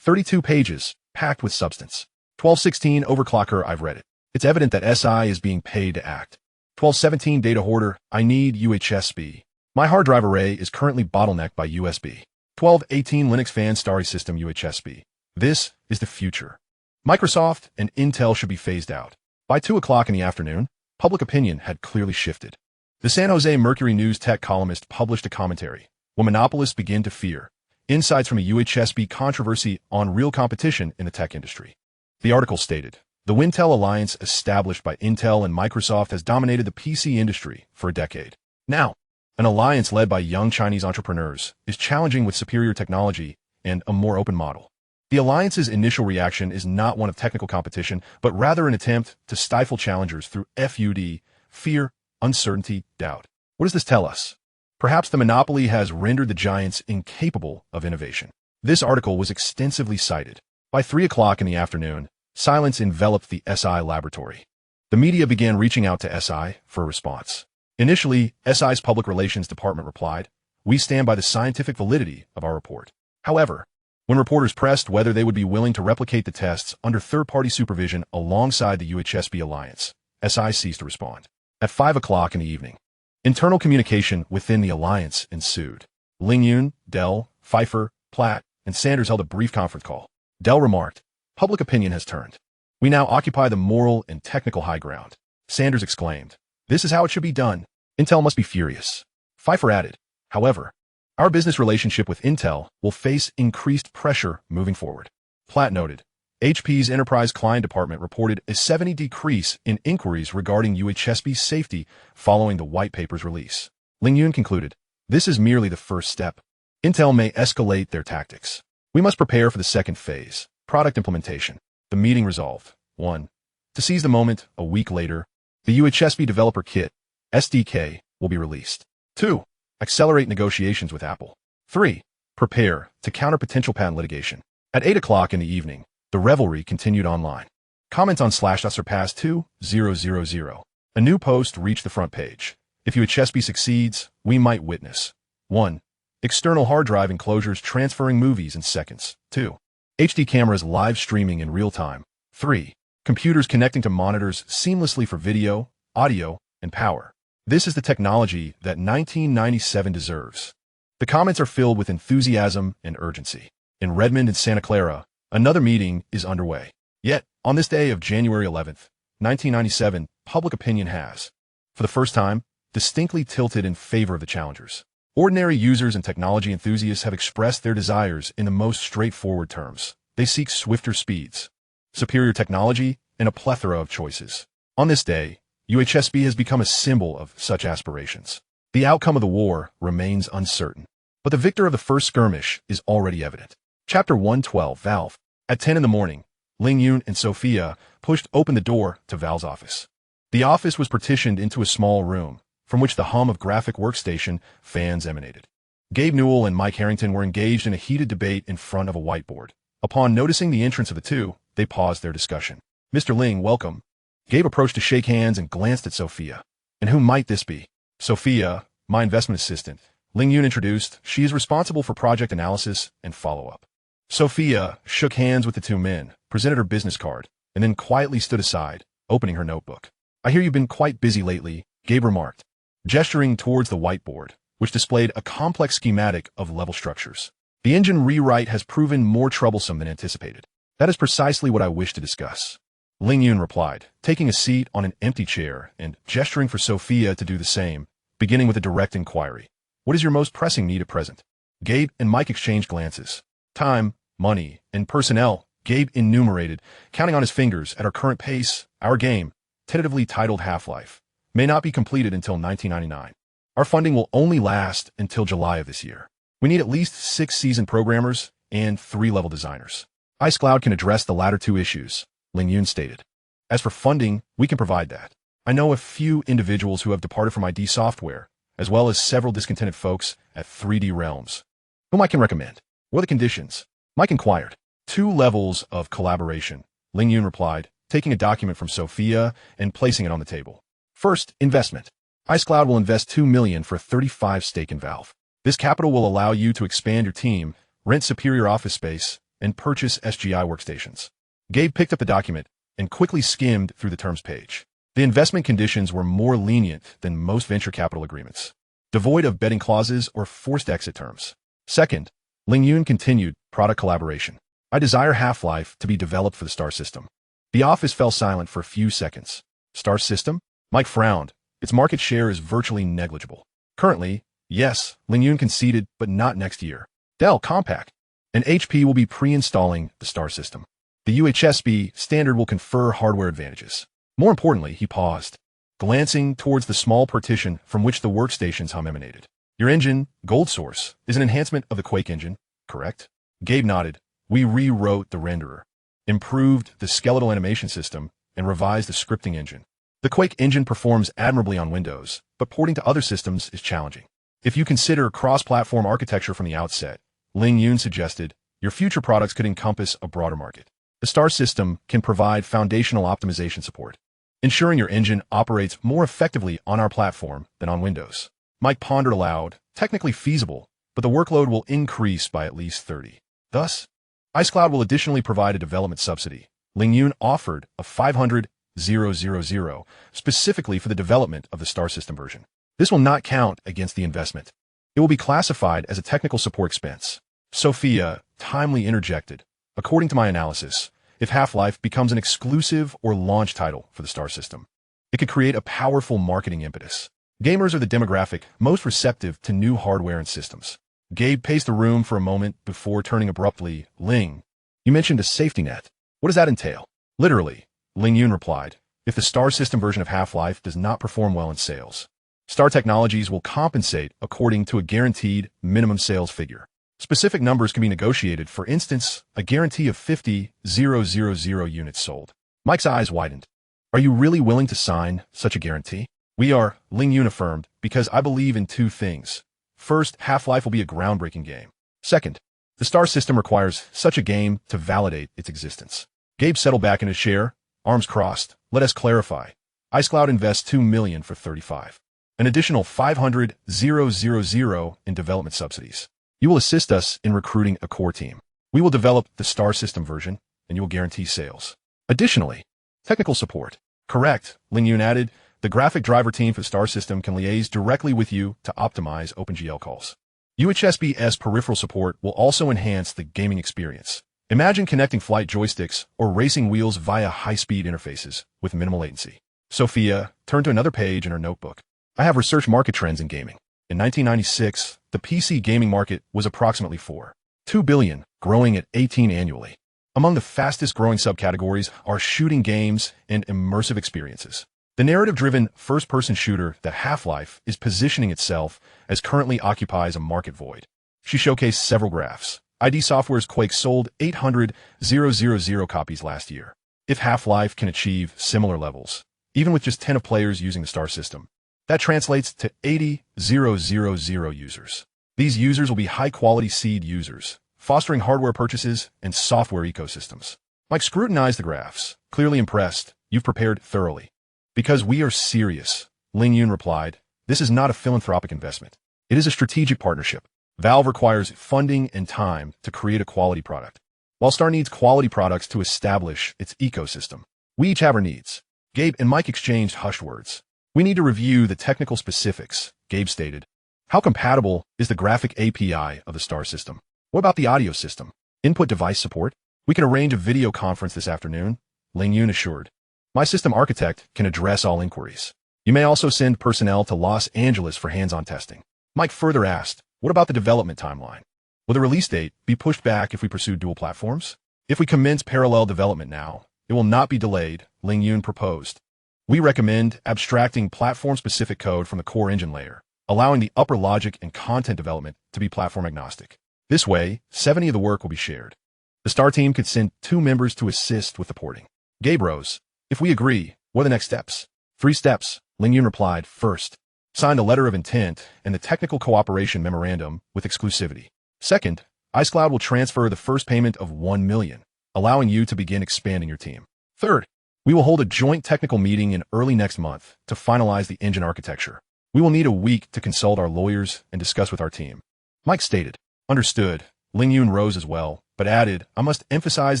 32 pages, packed with substance. 1216 Overclocker, I've read it. It's evident that SI is being paid to act. 1217 Data Hoarder, I need UHSB. My hard drive array is currently bottlenecked by USB. 1218 Linux Fan Starry System UHSB. This is the future. Microsoft and Intel should be phased out. By 2 o'clock in the afternoon, public opinion had clearly shifted. The San Jose Mercury News tech columnist published a commentary, When Monopolists Begin to Fear, Insights from a UHSB Controversy on Real Competition in the Tech Industry. The article stated, the Wintel Alliance established by Intel and Microsoft has dominated the PC industry for a decade. Now, an alliance led by young Chinese entrepreneurs is challenging with superior technology and a more open model. The alliance's initial reaction is not one of technical competition, but rather an attempt to stifle challengers through FUD, fear, uncertainty, doubt. What does this tell us? Perhaps the monopoly has rendered the giants incapable of innovation. This article was extensively cited. By 3 o'clock in the afternoon, silence enveloped the SI laboratory. The media began reaching out to SI for a response. Initially, SI's public relations department replied, we stand by the scientific validity of our report. However, When reporters pressed whether they would be willing to replicate the tests under third-party supervision alongside the UHSB alliance, SI ceased to respond. At 5 o'clock in the evening, internal communication within the alliance ensued. Ling Yun, Dell, Pfeiffer, Platt, and Sanders held a brief conference call. Dell remarked, "Public opinion has turned. We now occupy the moral and technical high ground." Sanders exclaimed, "This is how it should be done. Intel must be furious." Pfeiffer added, "However, our business relationship with Intel will face increased pressure moving forward." Platt noted, HP's enterprise client department reported a 70% decrease in inquiries regarding UHSB safety following the white paper's release. Ling Yun concluded, "This is merely the first step. Intel may escalate their tactics. We must prepare for the second phase, product implementation." The meeting resolved. 1. To seize the moment, a week later, the UHSB Developer Kit, SDK, will be released. 2. Accelerate negotiations with Apple. 3. Prepare to counter potential patent litigation. At 8 o'clock in the evening, the revelry continued online. Comments on /surpassed 2,000. A new post reached the front page. If UHSB succeeds, we might witness 1. External hard drive enclosures transferring movies in seconds. 2. HD cameras live streaming in real time. 3. Computers connecting to monitors seamlessly for video, audio, and power. This is the technology that 1997 deserves. The comments are filled with enthusiasm and urgency. In Redmond and Santa Clara, another meeting is underway. Yet, on this day of January 11th, 1997, public opinion has, for the first time, distinctly tilted in favor of the challengers. Ordinary users and technology enthusiasts have expressed their desires in the most straightforward terms. They seek swifter speeds, superior technology, and a plethora of choices. On this day, UHSB has become a symbol of such aspirations. The outcome of the war remains uncertain, but the victor of the first skirmish is already evident. Chapter 112, Valve. At 10 in the morning, Ling Yun and Sophia pushed open the door to Valve's office. The office was partitioned into a small room, from which the hum of graphic workstation fans emanated. Gabe Newell and Mike Harrington were engaged in a heated debate in front of a whiteboard. Upon noticing the entrance of the two, they paused their discussion. "Mr. Ling, welcome." Gabe approached to shake hands and glanced at Sophia. "And who might this be?" "Sophia, my investment assistant." Ling Yun introduced. "She is responsible for project analysis and follow-up." Sophia shook hands with the two men, presented her business card, and then quietly stood aside, opening her notebook. "I hear you've been quite busy lately," Gabe remarked, gesturing towards the whiteboard, which displayed a complex schematic of level structures. "The engine rewrite has proven more troublesome than anticipated." "That is precisely what I wish to discuss," Ling Yun replied, taking a seat on an empty chair and gesturing for Sophia to do the same, beginning with a direct inquiry. "What is your most pressing need at present?" Gabe and Mike exchanged glances. "Time, money, and personnel," Gabe enumerated, counting on his fingers. "At our current pace, our game, tentatively titled Half-Life, may not be completed until 1999. Our funding will only last until July of this year. We need at least 6 seasoned programmers and 3 level designers. Ice Cloud can address the latter 2 issues," Ling Yun stated. "As for funding, we can provide that. I know a few individuals who have departed from ID Software, as well as several discontented folks at 3D Realms, whom I can recommend." "What are the conditions?" Mike inquired. 2 levels of collaboration," Ling Yun replied, taking a document from Sophia and placing it on the table. "First, investment. Ice Cloud will invest $2 million for a 35% stake in Valve. This capital will allow you to expand your team, rent superior office space, and purchase SGI workstations." Gabe picked up the document and quickly skimmed through the terms page. The investment conditions were more lenient than most venture capital agreements, devoid of betting clauses or forced exit terms. Second, Ling Yun continued, product collaboration. "I desire Half-Life to be developed for the Star System." The office fell silent for a few seconds. "Star System?" Mike frowned. "Its market share is virtually negligible." "Currently, yes," Ling Yun conceded, "but not next year." "Dell Compact and HP will be pre-installing the Star System. The UHSB standard will confer hardware advantages. More importantly," he paused, glancing towards the small partition from which the workstation's hum emanated. "Your engine, Gold Source, is an enhancement of the Quake engine, correct?" Gabe nodded. "We rewrote the renderer, improved the skeletal animation system, and revised the scripting engine. The Quake engine performs admirably on Windows, but porting to other systems is challenging. If you consider cross-platform architecture from the outset," Ling Yun suggested, "your future products could encompass a broader market. The Star System can provide foundational optimization support, ensuring your engine operates more effectively on our platform than on Windows." Mike pondered aloud. "Technically feasible, but the workload will increase by at least 30. Thus, iCloud will additionally provide a development subsidy. Ling Yun offered a 500,000 specifically for the development of the Star System version. This will not count against the investment. It will be classified as a technical support expense. Sophia timely interjected. According to my analysis, if Half-Life becomes an exclusive or launch title for the Star System, it could create a powerful marketing impetus. Gamers are the demographic most receptive to new hardware and systems. Gabe paced the room for a moment before turning abruptly. Ling, you mentioned a safety net. What does that entail? Literally, Ling Yun replied, if the Star System version of Half-Life does not perform well in sales, Star Technologies will compensate according to a guaranteed minimum sales figure. Specific numbers can be negotiated, for instance, a guarantee of 50,000 units sold. Mike's eyes widened. Are you really willing to sign such a guarantee? We are, Ling Yun affirmed, because I believe in two things. First, Half-Life will be a groundbreaking game. Second, the Star System requires such a game to validate its existence. Gabe settled back in his chair, arms crossed. Let us clarify. iCloud invests $2 million for 35. An additional 500,000 in development subsidies. You will assist us in recruiting a core team. We will develop the Star System version, and you will guarantee sales. Additionally, technical support. Correct, Ling Yun added. The graphic driver team for the Star System can liaise directly with you to optimize OpenGL calls. UHSB's peripheral support will also enhance the gaming experience. Imagine connecting flight joysticks or racing wheels via high-speed interfaces with minimal latency. Sophia turned to another page in her notebook. I have researched market trends in gaming. In 1996, the PC gaming market was approximately $2 billion, growing at 18 annually. Among the fastest-growing subcategories are shooting games and immersive experiences. The narrative-driven first-person shooter that Half-Life is positioning itself as currently occupies a market void. She showcased several graphs. ID Software's Quake sold 800,000 copies last year. If Half-Life can achieve similar levels, even with just 10 of players using the Star System, that translates to 80,000 users. These users will be high-quality seed users, fostering hardware purchases and software ecosystems. Mike scrutinized the graphs, clearly impressed. You've prepared thoroughly. Because we are serious, Ling Yun replied. This is not a philanthropic investment. It is a strategic partnership. Valve requires funding and time to create a quality product, while Star needs quality products to establish its ecosystem. We each have our needs. Gabe and Mike exchanged hushed words. We need to review the technical specifics, Gabe stated. How compatible is the graphic API of the Star System? What about the audio system? Input device support? We can arrange a video conference this afternoon, Ling Yun assured. My system architect can address all inquiries. You may also send personnel to Los Angeles for hands-on testing. Mike further asked, what about the development timeline? Will the release date be pushed back if we pursue dual platforms? If we commence parallel development now, it will not be delayed, Ling Yun proposed. We recommend abstracting platform-specific code from the core engine layer, allowing the upper logic and content development to be platform agnostic. This way, 70% of the work will be shared. The Star team could send 2 members to assist with the porting. Gabe rose. If we agree, what are the next steps? 3 steps, Ling Yun replied. First, sign a letter of intent and the technical cooperation memorandum with exclusivity. Second, iCloud will transfer the first payment of $1 million, allowing you to begin expanding your team. Third, we will hold a joint technical meeting in early next month to finalize the engine architecture. We will need a week to consult our lawyers and discuss with our team. Mike stated. Understood. Ling Yun rose as well, but added, I must emphasize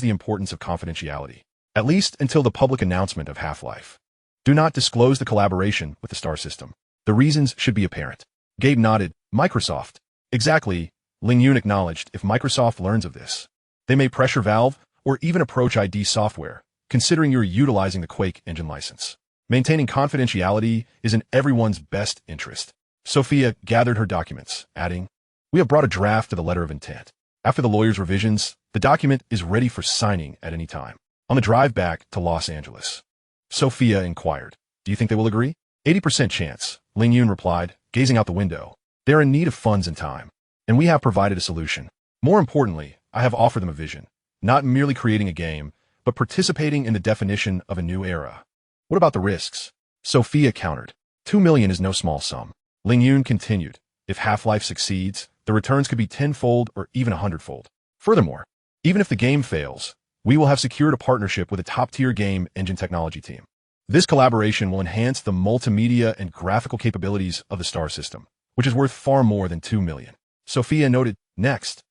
the importance of confidentiality. At least until the public announcement of Half-Life. Do not disclose the collaboration with the Star System. The reasons should be apparent. Gabe nodded. Microsoft. Exactly, Ling Yun acknowledged. If Microsoft learns of this, they may pressure Valve or even approach ID Software, considering you're utilizing the Quake engine license. Maintaining confidentiality is in everyone's best interest. Sophia gathered her documents, adding, we have brought a draft of the letter of intent. After the lawyer's revisions, the document is ready for signing at any time. On the drive back to Los Angeles, Sophia inquired, do you think they will agree? 80% chance, Ling Yun replied, gazing out the window. They're in need of funds and time, and we have provided a solution. More importantly, I have offered them a vision, not merely creating a game, but participating in the definition of a new era. What about the risks? Sophia countered. $2 million is no small sum. Ling Yun continued, if Half-Life succeeds, the returns could be 10-fold or even 100-fold. Furthermore, even if the game fails, we will have secured a partnership with a top-tier game engine technology team. This collaboration will enhance the multimedia and graphical capabilities of the Star System, which is worth far more than $2 million. Sophia noted, next,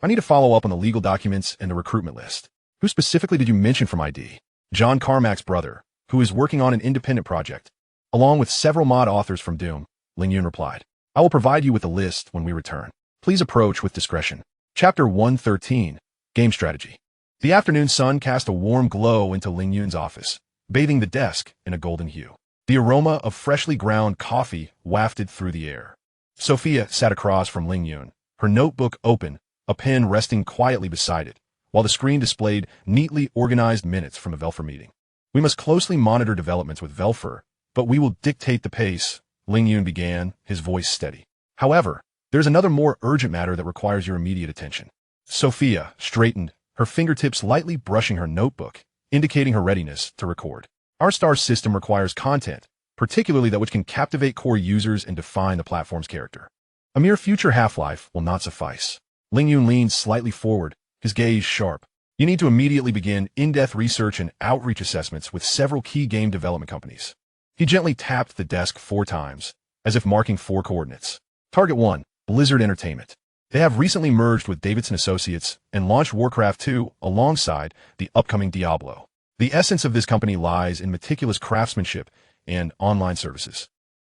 I need to follow up on the legal documents and the recruitment list. Who specifically did you mention from ID? John Carmack's brother, who is working on an independent project, along with several mod authors from Doom, Ling Yun replied. I will provide you with a list when we return. Please approach with discretion. Chapter 113, Game Strategy. The afternoon sun cast a warm glow into Ling Yun's office, bathing the desk in a golden hue. The aroma of freshly ground coffee wafted through the air. Sophia sat across from Ling Yun, her notebook open, a pen resting quietly beside it, while the screen displayed neatly organized minutes from a Velfer meeting. We must closely monitor developments with Velfer, but we will dictate the pace, Ling Yun began, his voice steady. However, there's another more urgent matter that requires your immediate attention. Sophia straightened, her fingertips lightly brushing her notebook, indicating her readiness to record. Our star system requires content, particularly that which can captivate core users and define the platform's character. A mere future half-life will not suffice. Ling Yun leaned slightly forward, his gaze sharp. You need to immediately begin in-depth research and outreach assessments with several key game development companies. He gently tapped the desk 4 times, as if marking 4 coordinates. Target 1, Blizzard Entertainment. They have recently merged with Davidson Associates and launched Warcraft 2 alongside the upcoming Diablo. The essence of this company lies in meticulous craftsmanship and online services.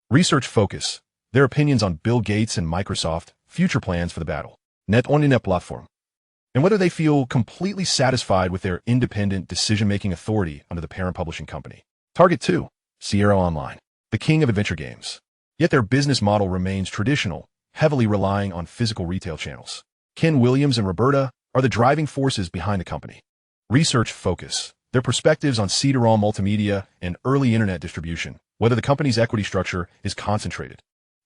Research focus, their opinions on Bill Gates and Microsoft, future plans for the battle. Net on the platform. And whether they feel completely satisfied with their independent decision-making authority under the parent publishing company. Target 2, Sierra Online, the king of adventure games. Yet their business model remains traditional, heavily relying on physical retail channels. Ken Williams and Roberta are the driving forces behind the company. Research focus, their perspectives on CD-ROM multimedia and early internet distribution, whether the company's equity structure is concentrated,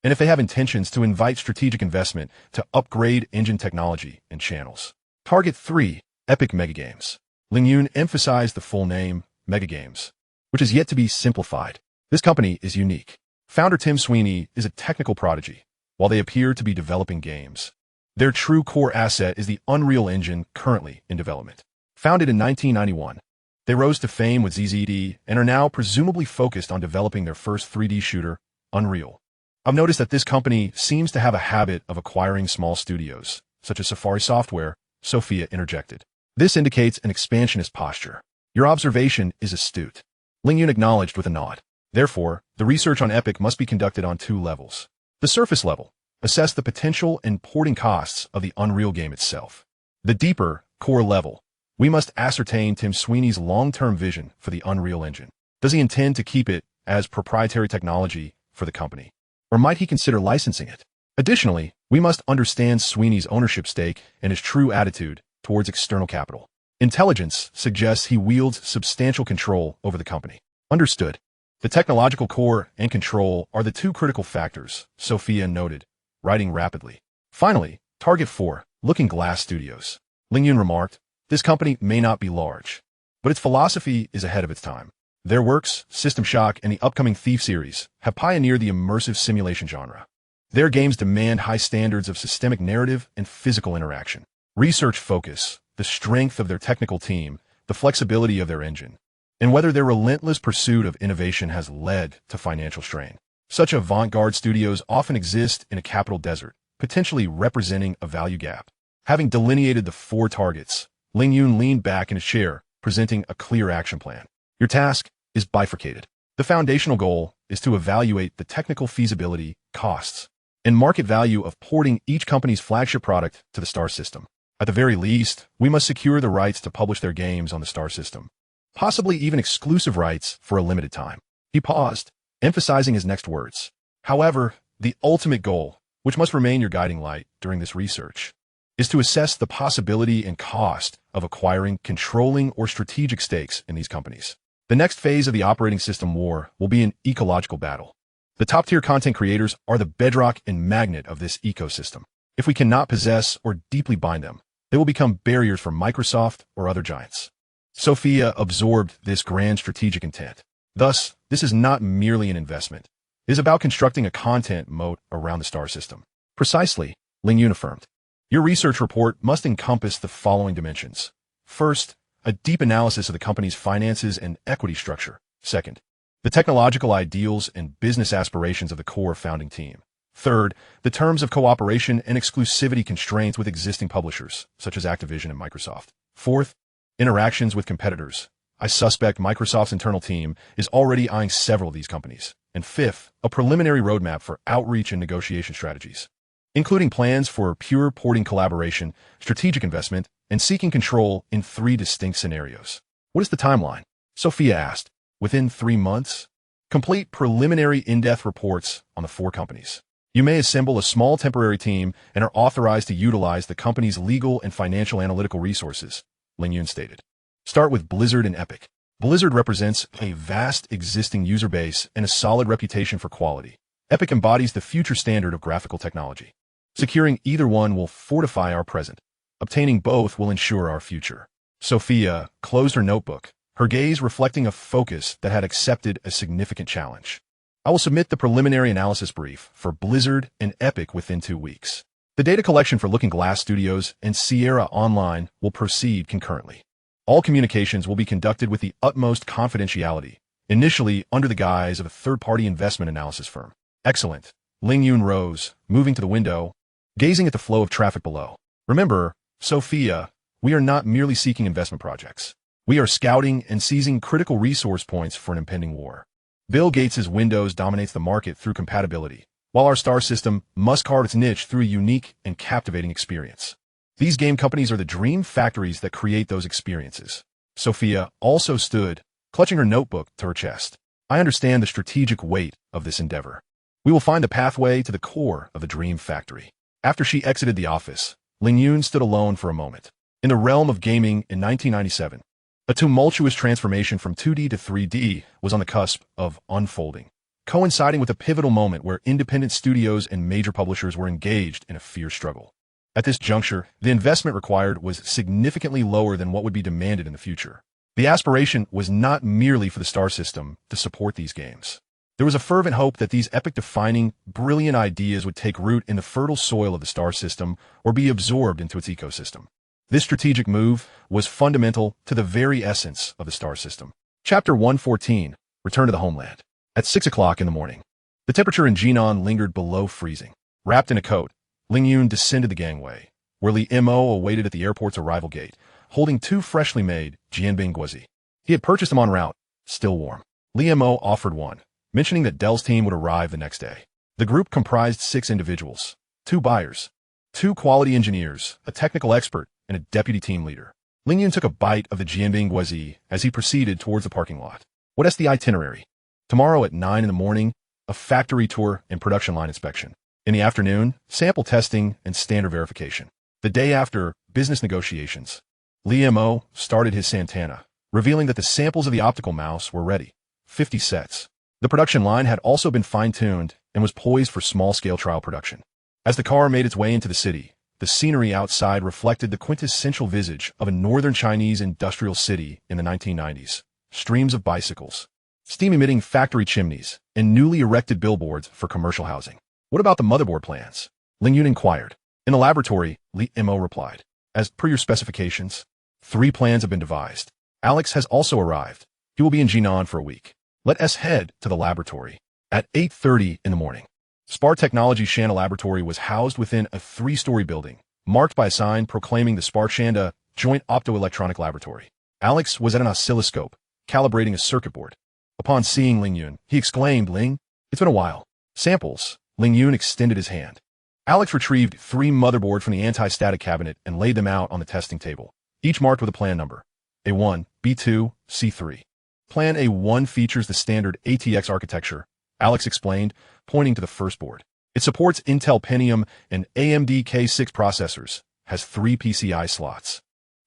and if they have intentions to invite strategic investment to upgrade engine technology and channels. Target 3, Epic Megagames. Ling Yun emphasized the full name, Megagames, which is yet to be simplified. This company is unique. Founder Tim Sweeney is a technical prodigy, while they appear to be developing games. Their true core asset is the Unreal Engine currently in development. Founded in 1991, they rose to fame with ZZD and are now presumably focused on developing their first 3D shooter, Unreal. I've noticed that this company seems to have a habit of acquiring small studios, such as Safari Software, Sophia interjected. This indicates an expansionist posture. Your observation is astute. Ling Yun acknowledged with a nod. Therefore, the research on Epic must be conducted on 2 levels. The surface level, assess the potential and porting costs of the Unreal game itself. The deeper, core level, we must ascertain Tim Sweeney's long-term vision for the Unreal Engine. Does he intend to keep it as proprietary technology for the company? Or might he consider licensing it? Additionally, we must understand Sweeney's ownership stake and his true attitude towards external capital. Intelligence suggests he wields substantial control over the company. Understood. The technological core and control are the 2 critical factors, Sophia noted, writing rapidly. Finally, Target 4, Looking Glass Studios. Ling Yun remarked, this company may not be large, but its philosophy is ahead of its time. Their works, System Shock and the upcoming Thief series, have pioneered the immersive simulation genre. Their games demand high standards of systemic narrative and physical interaction. Research focus, the strength of their technical team, the flexibility of their engine, and whether their relentless pursuit of innovation has led to financial strain. Such avant-garde studios often exist in a capital desert, potentially representing a value gap. Having delineated the 4 targets, Ling Yun leaned back in his chair, presenting a clear action plan. Your task is bifurcated. The foundational goal is to evaluate the technical feasibility, costs, and market value of porting each company's flagship product to the Star system. At the very least, we must secure the rights to publish their games on the Star system, possibly even exclusive rights for a limited time. He paused, emphasizing his next words. However, the ultimate goal, which must remain your guiding light during this research, is to assess the possibility and cost of acquiring controlling or strategic stakes in these companies. The next phase of the operating system war will be an ecological battle. The top-tier content creators are the bedrock and magnet of this ecosystem. If we cannot possess or deeply bind them, they will become barriers for Microsoft or other giants. Sophia absorbed this grand strategic intent. Thus, this is not merely an investment. It is about constructing a content moat around the Star system. Precisely, Ling Yun affirmed. Your research report must encompass the following dimensions. First, a deep analysis of the company's finances and equity structure. Second, the technological ideals and business aspirations of the core founding team. Third, the terms of cooperation and exclusivity constraints with existing publishers, such as Activision and Microsoft. Fourth, interactions with competitors. I suspect Microsoft's internal team is already eyeing several of these companies. And fifth, a preliminary roadmap for outreach and negotiation strategies, including plans for pure porting collaboration, strategic investment, and seeking control in 3 distinct scenarios. What is the timeline? Sophia asked. Within 3 months? Complete preliminary in-depth reports on the 4 companies. You may assemble a small temporary team and are authorized to utilize the company's legal and financial analytical resources, Ling Yun stated. Start with Blizzard and Epic. Blizzard represents a vast existing user base and a solid reputation for quality. Epic embodies the future standard of graphical technology. Securing either one will fortify our present. Obtaining both will ensure our future. Sophia closed her notebook, her gaze reflecting a focus that had accepted a significant challenge. I will submit the preliminary analysis brief for Blizzard and Epic within 2 weeks. The data collection for Looking Glass Studios and Sierra Online will proceed concurrently. All communications will be conducted with the utmost confidentiality, initially under the guise of a third-party investment analysis firm. Excellent. Ling Yun rose, moving to the window, gazing at the flow of traffic below. Remember, Sophia, we are not merely seeking investment projects. We are scouting and seizing critical resource points for an impending war. Bill Gates' Windows dominates the market through compatibility, while our star system must carve its niche through a unique and captivating experience. These game companies are the dream factories that create those experiences. Sophia also stood, clutching her notebook to her chest. I understand the strategic weight of this endeavor. We will find the pathway to the core of the dream factory. After she exited the office, Ling Yun stood alone for a moment. In the realm of gaming in 1997, a tumultuous transformation from 2D to 3D was on the cusp of unfolding, coinciding with a pivotal moment where independent studios and major publishers were engaged in a fierce struggle. At this juncture, the investment required was significantly lower than what would be demanded in the future. The aspiration was not merely for the star system to support these games. There was a fervent hope that these epic-defining, brilliant ideas would take root in the fertile soil of the star system or be absorbed into its ecosystem. This strategic move was fundamental to the very essence of the star system. Chapter 114, Return to the Homeland. At 6 o'clock in the morning, the temperature in Jinan lingered below freezing. Wrapped in a coat, Ling Yun descended the gangway, where Li Mo awaited at the airport's arrival gate, holding 2 freshly made Jianbing guozi. He had purchased them en route, still warm. Li Mo offered one, mentioning that Dell's team would arrive the next day. The group comprised 6 individuals, 2 buyers, 2 quality engineers, a technical expert, and a deputy team leader. Ling Yun took a bite of the Jianbing guozi as he proceeded towards the parking lot. What is the itinerary? Tomorrow at 9 in the morning, a factory tour and production line inspection. In the afternoon, sample testing and standard verification. The day after, business negotiations. Li Mo started his Santana, revealing that the samples of the optical mouse were ready. 50 sets. The production line had also been fine-tuned and was poised for small-scale trial production. As the car made its way into the city, the scenery outside reflected the quintessential visage of a northern Chinese industrial city in the 1990s. Streams of bicycles, steam-emitting factory chimneys, and newly erected billboards for commercial housing. What about the motherboard plans? Ling Yun inquired. In the laboratory, Li Mo replied. As per your specifications, 3 plans have been devised. Alex has also arrived. He will be in Jinan for a week. Let us head to the laboratory. At 8:30 in the morning, Spar Technology's Shanda Laboratory was housed within a 3-story building, marked by a sign proclaiming the Spar Shanda Joint Optoelectronic Laboratory. Alex was at an oscilloscope, calibrating a circuit board. Upon seeing Ling Yun, he exclaimed, Ling, it's been a while. Samples. Ling Yun extended his hand. Alex retrieved 3 motherboards from the anti-static cabinet and laid them out on the testing table, each marked with a plan number. A1, B2, C3. Plan A1 features the standard ATX architecture, Alex explained, pointing to the first board. It supports Intel Pentium and AMD K6 processors, has 3 PCI slots,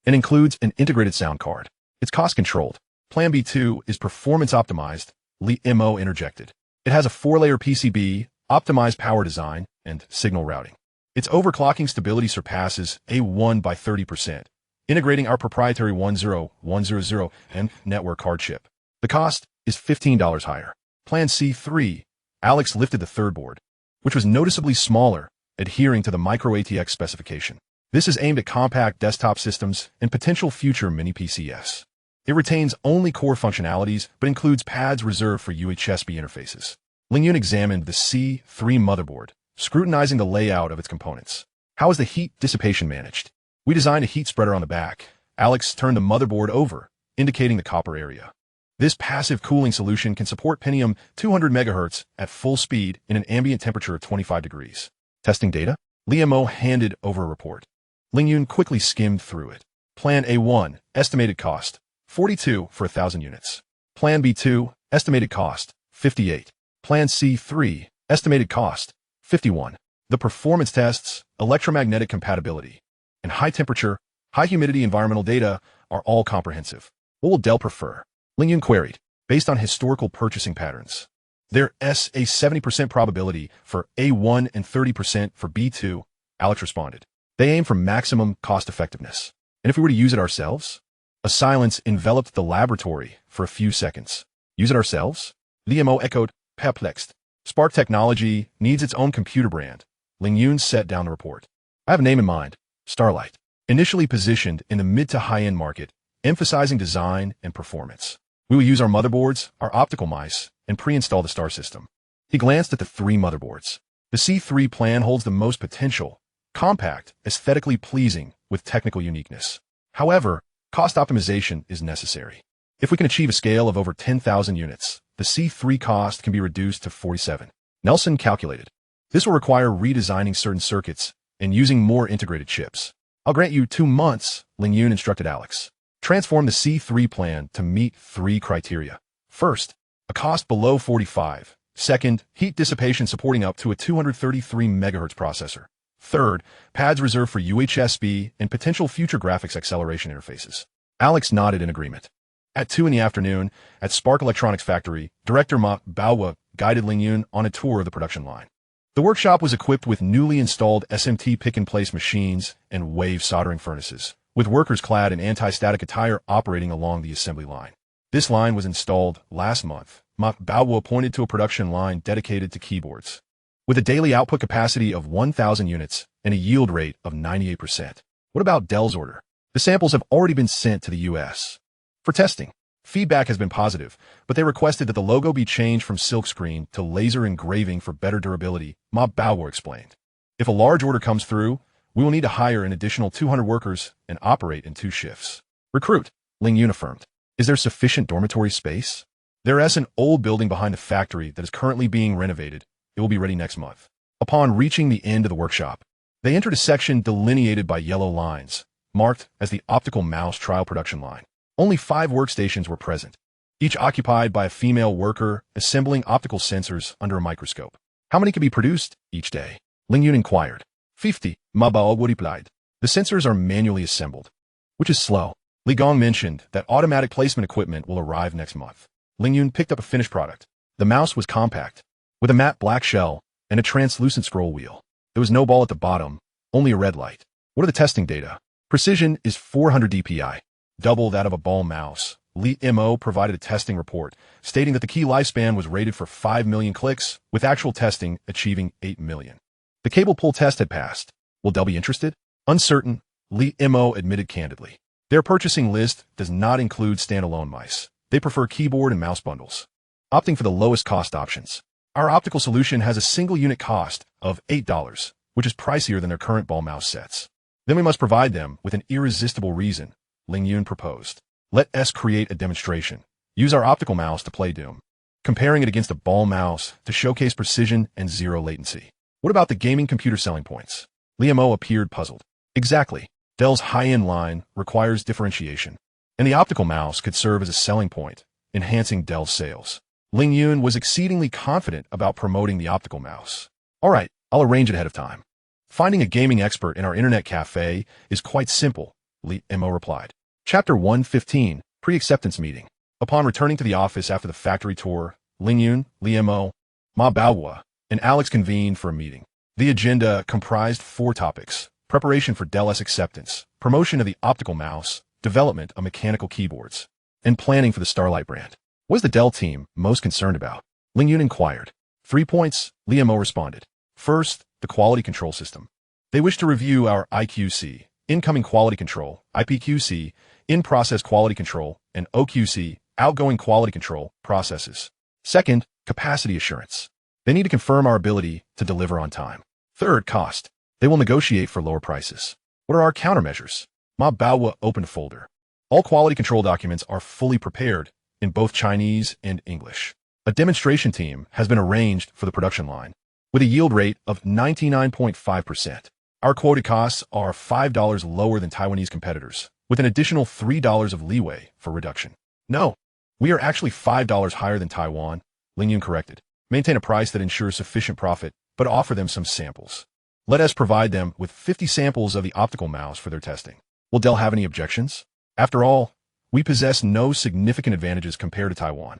and includes an integrated sound card. It's cost-controlled. Plan B2 is performance-optimized, Li Mo interjected. It has a 4-layer PCB, optimized power design, and signal routing. Its overclocking stability surpasses A1 by 30%, integrating our proprietary 10100M network card chip. The cost is $15 higher. Plan C3, Alex lifted the third board, which was noticeably smaller, adhering to the micro ATX specification. This is aimed at compact desktop systems and potential future mini PCs. It retains only core functionalities, but includes pads reserved for UHSB interfaces. Ling Yun examined the C3 motherboard, scrutinizing the layout of its components. How is the heat dissipation managed? We designed a heat spreader on the back. Alex turned the motherboard over, indicating the copper area. This passive cooling solution can support Pentium 200 MHz at full speed in an ambient temperature of 25 degrees. Testing data? Liamo handed over a report. Ling Yun quickly skimmed through it. Plan A1, estimated cost, 42 for 1,000 units. Plan B2, estimated cost, 58. Plan C3, estimated cost, 51. The performance tests, electromagnetic compatibility, and high temperature, high humidity environmental data are all comprehensive. What will Dell prefer? Ling Yun queried, based on historical purchasing patterns. There's a 70% probability for A1 and 30% for B2, Alex responded. They aim for maximum cost effectiveness. And if we were to use it ourselves? A silence enveloped the laboratory for a few seconds. Use it ourselves? Liamo echoed, perplexed. Spark Technology needs its own computer brand. Ling Yun set down the report. I have a name in mind, Starlight. Initially positioned in the mid to high-end market, emphasizing design and performance. We will use our motherboards, our optical mice, and pre-install the star system. He glanced at the 3 motherboards. The C3 plan holds the most potential, compact, aesthetically pleasing, with technical uniqueness. However, cost optimization is necessary. If we can achieve a scale of over 10,000 units, the C3 cost can be reduced to 47. Nelson calculated. This will require redesigning certain circuits and using more integrated chips. I'll grant you 2 months, Ling Yun instructed Alex. Transform the C3 plan to meet 3 criteria. First, a cost below 45. Second, heat dissipation supporting up to a 233 MHz processor. Third, pads reserved for UHSB and potential future graphics acceleration interfaces. Alex nodded in agreement. At 2 in the afternoon, at Spark Electronics Factory, Director Ma Baowa guided Ling Yun on a tour of the production line. The workshop was equipped with newly installed SMT pick-and-place machines and wave soldering furnaces, with workers clad in anti-static attire operating along the assembly line. This line was installed last month. Ma Baowa pointed to a production line dedicated to keyboards, with a daily output capacity of 1,000 units and a yield rate of 98%. What about Dell's order? The samples have already been sent to the U.S. for testing. Feedback has been positive, but they requested that the logo be changed from silkscreen to laser engraving for better durability, Ma Baowa explained. If a large order comes through, we will need to hire an additional 200 workers and operate in 2 shifts. Recruit, Ling Yun affirmed. Is there sufficient dormitory space? There is an old building behind the factory that is currently being renovated. It will be ready next month. Upon reaching the end of the workshop, they entered a section delineated by yellow lines, marked as the optical mouse trial production line. Only 5 workstations were present, each occupied by a female worker assembling optical sensors under a microscope. How many could be produced each day? Ling Yun inquired. 50, Ma Baowa replied. The sensors are manually assembled, which is slow. Li Gong mentioned that automatic placement equipment will arrive next month. Ling Yun picked up a finished product. The mouse was compact, with a matte black shell and a translucent scroll wheel. There was no ball at the bottom, only a red light. What are the testing data? Precision is 400 dpi. Double that of a ball mouse. Li Mo provided a testing report, stating that the key lifespan was rated for 5 million clicks, with actual testing achieving 8 million. The cable pull test had passed. Will Dell be interested? Uncertain, Li Mo admitted candidly. Their purchasing list does not include standalone mice. They prefer keyboard and mouse bundles, opting for the lowest cost options. Our optical solution has a single unit cost of $8, which is pricier than their current ball mouse sets. Then we must provide them with an irresistible reason, Ling Yun proposed. Let us create a demonstration. Use our optical mouse to play Doom, comparing it against a ball mouse to showcase precision and zero latency. What about the gaming computer selling points? Liamo appeared puzzled. Exactly. Dell's high-end line requires differentiation, and the optical mouse could serve as a selling point, enhancing Dell's sales. Ling Yun was exceedingly confident about promoting the optical mouse. All right, I'll arrange it ahead of time. Finding a gaming expert in our internet cafe is quite simple, Li Mo replied. Chapter 115, Pre-Acceptance Meeting. Upon returning to the office after the factory tour, Ling Yun, Li Mo, Ma Baowa, and Alex convened for a meeting. The agenda comprised 4 topics: preparation for Dell's acceptance, promotion of the optical mouse, development of mechanical keyboards, and planning for the Starlight brand. What is the Dell team most concerned about? Ling Yun inquired. 3 points, Li Mo responded. First, the quality control system. They wish to review our IQC, incoming quality control, IPQC, in-process quality control, and OQC, outgoing quality control, processes. Second, capacity assurance. They need to confirm our ability to deliver on time. Third, cost. They will negotiate for lower prices. What are our countermeasures? Ma Baowa open folder. All quality control documents are fully prepared in both Chinese and English. A demonstration team has been arranged for the production line with a yield rate of 99.5%. Our quoted costs are $5 lower than Taiwanese competitors, with an additional $3 of leeway for reduction. No, we are actually $5 higher than Taiwan, Ling Yun corrected. Maintain a price that ensures sufficient profit, but offer them some samples. Let us provide them with 50 samples of the optical mouse for their testing. Will Dell have any objections? After all, we possess no significant advantages compared to Taiwan,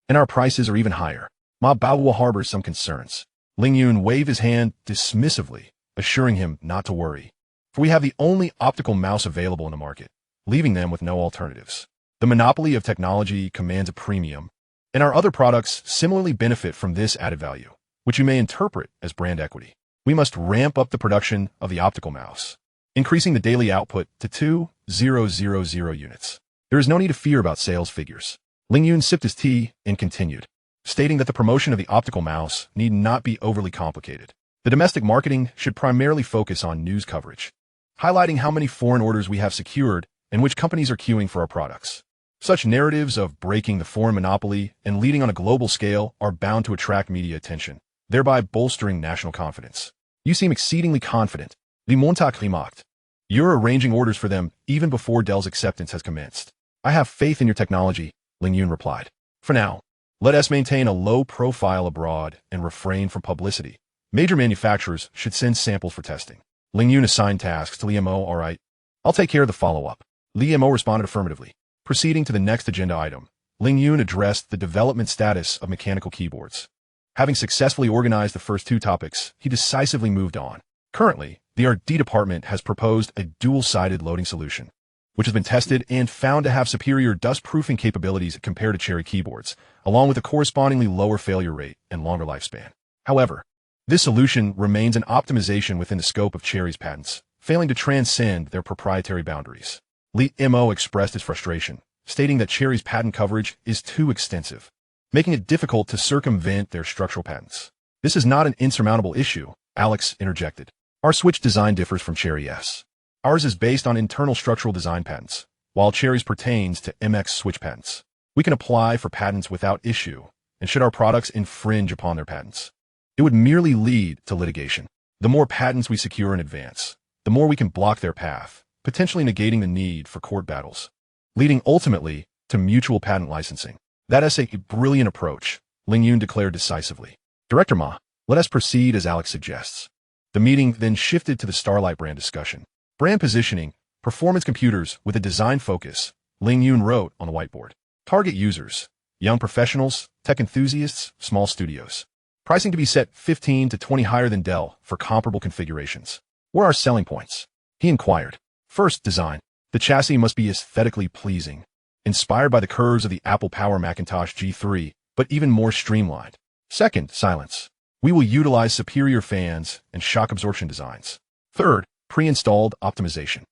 and our prices are even higher. Ma Baowa harbors some concerns. Ling Yun waved his hand dismissively, assuring him not to worry, for we have the only optical mouse available in the market, leaving them with no alternatives. The monopoly of technology commands a premium, and our other products similarly benefit from this added value, which you may interpret as brand equity. We must ramp up the production of the optical mouse, increasing the daily output to 2,000 units. There is no need to fear about sales figures. Ling Yun sipped his tea and continued, stating that the promotion of the optical mouse need not be overly complicated. The domestic marketing should primarily focus on news coverage, highlighting how many foreign orders we have secured and which companies are queuing for our products. Such narratives of breaking the foreign monopoly and leading on a global scale are bound to attract media attention, thereby bolstering national confidence. You seem exceedingly confident. Li Montauk remarked. You're arranging orders for them even before Dell's acceptance has commenced. I have faith in your technology, Ling Yun replied. For now, let us maintain a low profile abroad and refrain from publicity. Major manufacturers should send samples for testing. Ling Yun assigned tasks to Li Mo. All right, I'll take care of the follow-up. Li Mo responded affirmatively. Proceeding to the next agenda item, Ling Yun addressed the development status of mechanical keyboards. Having successfully organized the first two topics, he decisively moved on. Currently, the R&D department has proposed a dual-sided loading solution, which has been tested and found to have superior dust-proofing capabilities compared to Cherry keyboards, along with a correspondingly lower failure rate and longer lifespan. However, this solution remains an optimization within the scope of Cherry's patents, failing to transcend their proprietary boundaries. Li Mo expressed his frustration, stating that Cherry's patent coverage is too extensive, making it difficult to circumvent their structural patents. This is not an insurmountable issue, Alex interjected. Our switch design differs from Cherry's. Ours is based on internal structural design patents, while Cherry's pertains to MX switch patents. We can apply for patents without issue, and should our products infringe upon their patents, it would merely lead to litigation. The more patents we secure in advance, the more we can block their path, potentially negating the need for court battles, leading ultimately to mutual patent licensing. That is a brilliant approach, Ling Yun declared decisively. Director Ma, let us proceed as Alex suggests. The meeting then shifted to the Starlight brand discussion. Brand positioning, performance computers with a design focus, Ling Yun wrote on the whiteboard. Target users, young professionals, tech enthusiasts, small studios. Pricing to be set 15 to 20 higher than Dell for comparable configurations. What are our selling points? He inquired. First, design. The chassis must be aesthetically pleasing, inspired by the curves of the Apple Power Macintosh G3, but even more streamlined. Second, silence. We will utilize superior fans and shock absorption designs. Third, pre-installed optimization.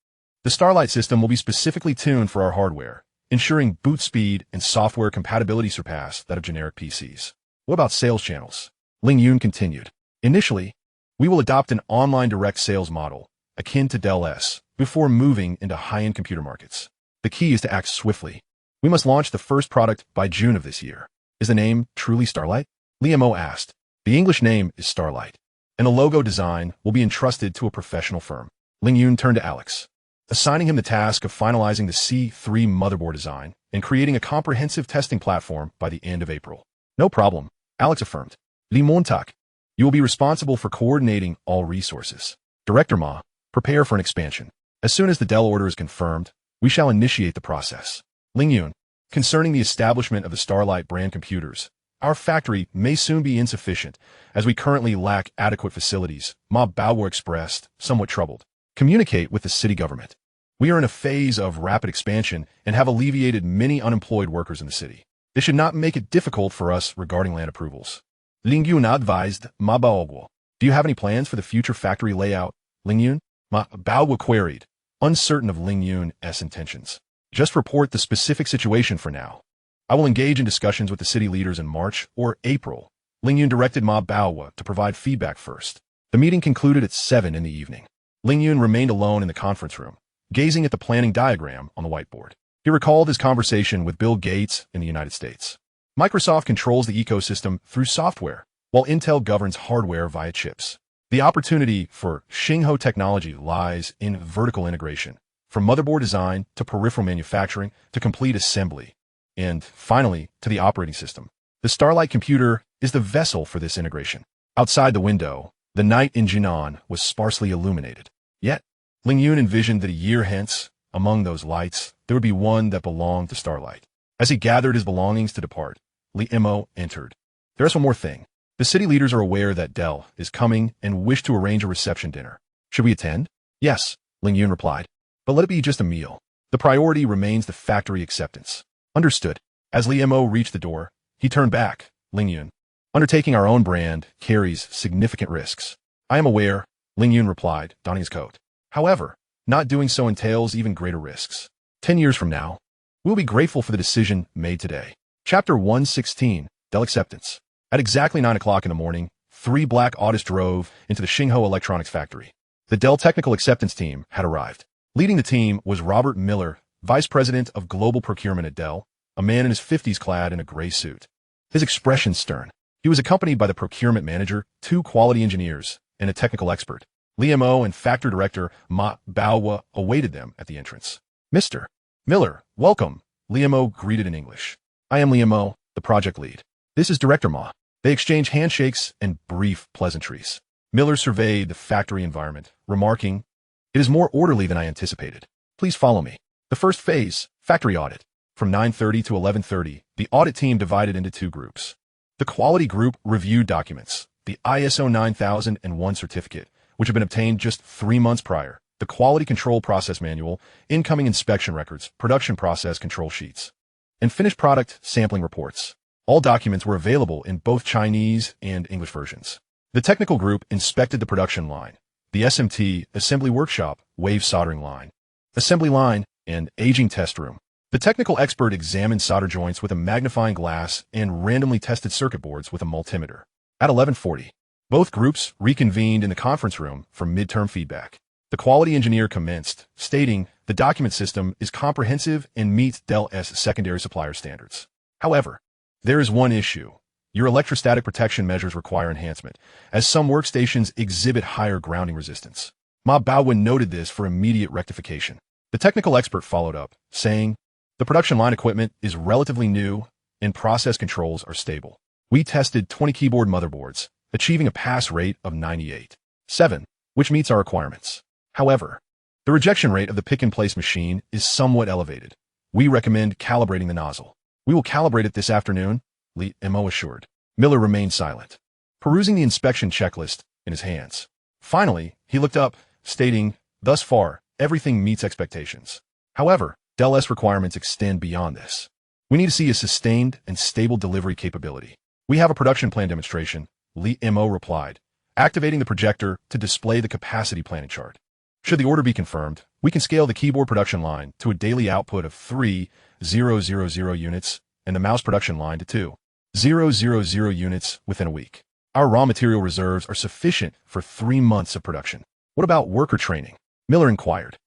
The Starlight system will be specifically tuned for our hardware, ensuring boot speed and software compatibility surpass that of generic PCs. What about sales channels? Ling Yun continued. Initially, we will adopt an online direct sales model, akin to Dell's, before moving into high-end computer markets. The key is to act swiftly. We must launch the first product by June of this year. Is the name truly Starlight? Li Mo asked. The English name is Starlight, and the logo design will be entrusted to a professional firm. Ling Yun turned to Alex, assigning him the task of finalizing the C3 motherboard design and creating a comprehensive testing platform by the end of April. No problem, Alex affirmed. Li Montauk, you will be responsible for coordinating all resources. Director Ma, prepare for an expansion. As soon as the Dell order is confirmed, we shall initiate the process. Ling Yun, concerning the establishment of the Starlight brand computers, our factory may soon be insufficient, as we currently lack adequate facilities, Ma Baowa expressed, somewhat troubled. Communicate with the city government. We are in a phase of rapid expansion and have alleviated many unemployed workers in the city. This should not make it difficult for us regarding land approvals. Ling Yun advised Ma Baowa. Do you have any plans for the future factory layout, Ling Yun? Ma Baowa queried, uncertain of Ling Yun's intentions. Just report the specific situation for now. I will engage in discussions with the city leaders in March or April, Ling Yun directed Ma Baowa to provide feedback first. The meeting concluded at 7 in the evening. Ling Yun remained alone in the conference room, gazing at the planning diagram on the whiteboard. He recalled his conversation with Bill Gates in the United States. Microsoft controls the ecosystem through software, while Intel governs hardware via chips. The opportunity for Xinghuo technology lies in vertical integration, from motherboard design to peripheral manufacturing to complete assembly, and finally to the operating system. The Starlight computer is the vessel for this integration. Outside the window, the night in Jinan was sparsely illuminated. Yet, Ling Yun envisioned that a year hence, among those lights, there would be one that belonged to Starlight. As he gathered his belongings to depart, Li Mo entered. There's one more thing. The city leaders are aware that Dell is coming and wish to arrange a reception dinner. Should we attend? Yes, Ling Yun replied. But let it be just a meal. The priority remains the factory acceptance. Understood. As Li Mo reached the door, he turned back. Ling Yun. Undertaking our own brand carries significant risks. I am aware, Ling Yun replied, donning his coat. However, not doing so entails even greater risks. 10 years from now, we'll be grateful for the decision made today. Chapter 116, Dell Acceptance. At exactly 9 o'clock in the morning, 3 black Audis drove into the Xinghuo Electronics factory. The Dell Technical Acceptance team had arrived. Leading the team was Robert Miller, Vice President of Global Procurement at Dell, a man in his 50s clad in a gray suit. His expression stern. He was accompanied by the procurement manager, 2 quality engineers, and a technical expert. Li Mo and factory director Ma Baowa awaited them at the entrance. Mr. Miller, welcome, Li Mo greeted in English. I am Li Mo, the project lead. This is Director Ma. They exchanged handshakes and brief pleasantries. Miller surveyed the factory environment, remarking, "It is more orderly than I anticipated. Please follow me." The first phase, factory audit. From 9:30 to 11:30, the audit team divided into 2 groups. The quality group reviewed documents, the ISO 9001 certificate, which had been obtained just 3 months prior, the quality control process manual, incoming inspection records, production process control sheets, and finished product sampling reports. All documents were available in both Chinese and English versions. The technical group inspected the production line, the SMT, assembly workshop, wave soldering line, assembly line, and aging test room. The technical expert examined solder joints with a magnifying glass and randomly tested circuit boards with a multimeter. At 11:40, both groups reconvened in the conference room for midterm feedback. The quality engineer commenced, stating the document system is comprehensive and meets Dell's secondary supplier standards. However, there is one issue. Your electrostatic protection measures require enhancement, as some workstations exhibit higher grounding resistance. Ma Baowen noted this for immediate rectification. The technical expert followed up, saying, the production line equipment is relatively new and process controls are stable. We tested 20 keyboard motherboards, achieving a pass rate of 98.7, which meets our requirements. However, the rejection rate of the pick-and-place machine is somewhat elevated. We recommend calibrating the nozzle. We will calibrate it this afternoon, Li Mo assured. Miller remained silent, perusing the inspection checklist in his hands. Finally, he looked up, stating, thus far, everything meets expectations. However, Dell's requirements extend beyond this. We need to see a sustained and stable delivery capability. We have a production plan demonstration, Li Mo replied, activating the projector to display the capacity planning chart. Should the order be confirmed, we can scale the keyboard production line to a daily output of 3,000 units and the mouse production line to 2,000 units within a week. Our raw material reserves are sufficient for 3 months of production. What about worker training? Miller inquired.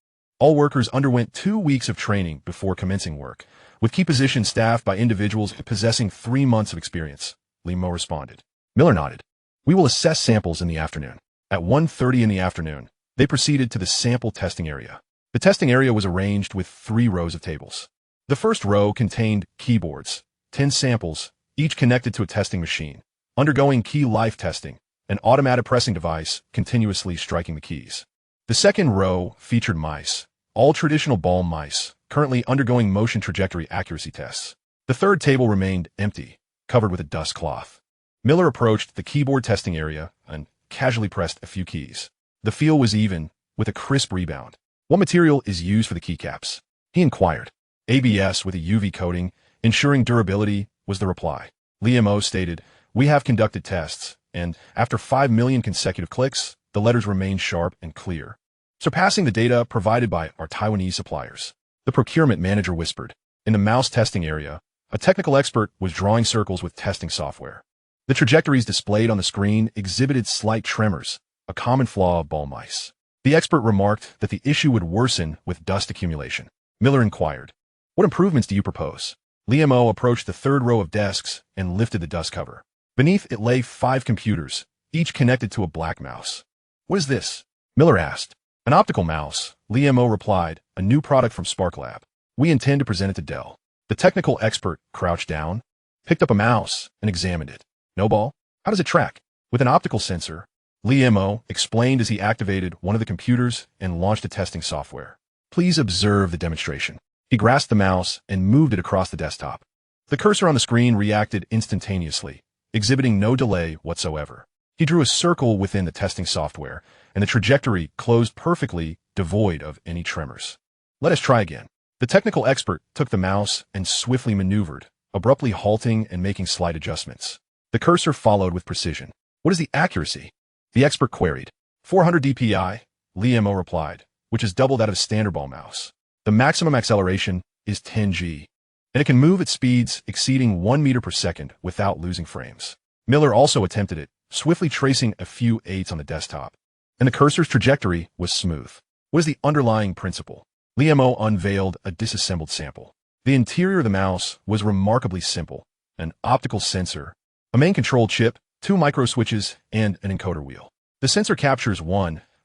All workers underwent 2 weeks of training before commencing work, with key positions staffed by individuals possessing 3 months of experience, Li Mo responded. Miller nodded. We will assess samples in the afternoon. At 1:30 in the afternoon, they proceeded to the sample testing area. The testing area was arranged with 3 rows of tables. The first row contained keyboards, 10 samples, each connected to a testing machine, undergoing key life testing, an automated pressing device continuously striking the keys. The second row featured mice, all traditional ball mice, currently undergoing motion trajectory accuracy tests. The third table remained empty, covered with a dust cloth. Miller approached the keyboard testing area and casually pressed a few keys. The feel was even, with a crisp rebound. What material is used for the keycaps? He inquired. ABS with a UV coating, ensuring durability, was the reply. Li Mo stated, we have conducted tests, and after 5 million consecutive clicks, the letters remain sharp and clear, surpassing the data provided by our Taiwanese suppliers. The procurement manager whispered. In the mouse testing area, a technical expert was drawing circles with testing software. The trajectories displayed on the screen exhibited slight tremors, a common flaw of ball mice. The expert remarked that the issue would worsen with dust accumulation. Miller inquired, "What improvements do you propose?" Liam approached the third row of desks and lifted the dust cover. Beneath it lay 5 computers, each connected to a black mouse. "What is this?" Miller asked. "An optical mouse," Liam replied, "a new product from SparkLab. We intend to present it to Dell." The technical expert crouched down, picked up a mouse, and examined it. "No ball? How does it track?" "With an optical sensor," Liam explained as he activated one of the computers and launched the testing software. "Please observe the demonstration." He grasped the mouse and moved it across the desktop. The cursor on the screen reacted instantaneously, exhibiting no delay whatsoever. He drew a circle within the testing software, and the trajectory closed perfectly, devoid of any tremors. "Let us try again." The technical expert took the mouse and swiftly maneuvered, abruptly halting and making slight adjustments. The cursor followed with precision. "What is the accuracy?" the expert queried. 400 dpi, Liam replied, which is double that of a standard ball mouse. The maximum acceleration is 10 g, and it can move at speeds exceeding 1 meter per second without losing frames. Miller also attempted it, swiftly tracing a few 8s on the desktop, and the cursor's trajectory was smooth. "What is the underlying principle?" Liam unveiled a disassembled sample. The interior of the mouse was remarkably simple: an optical sensor, a main control chip, 2 microswitches, and an encoder wheel. The sensor captures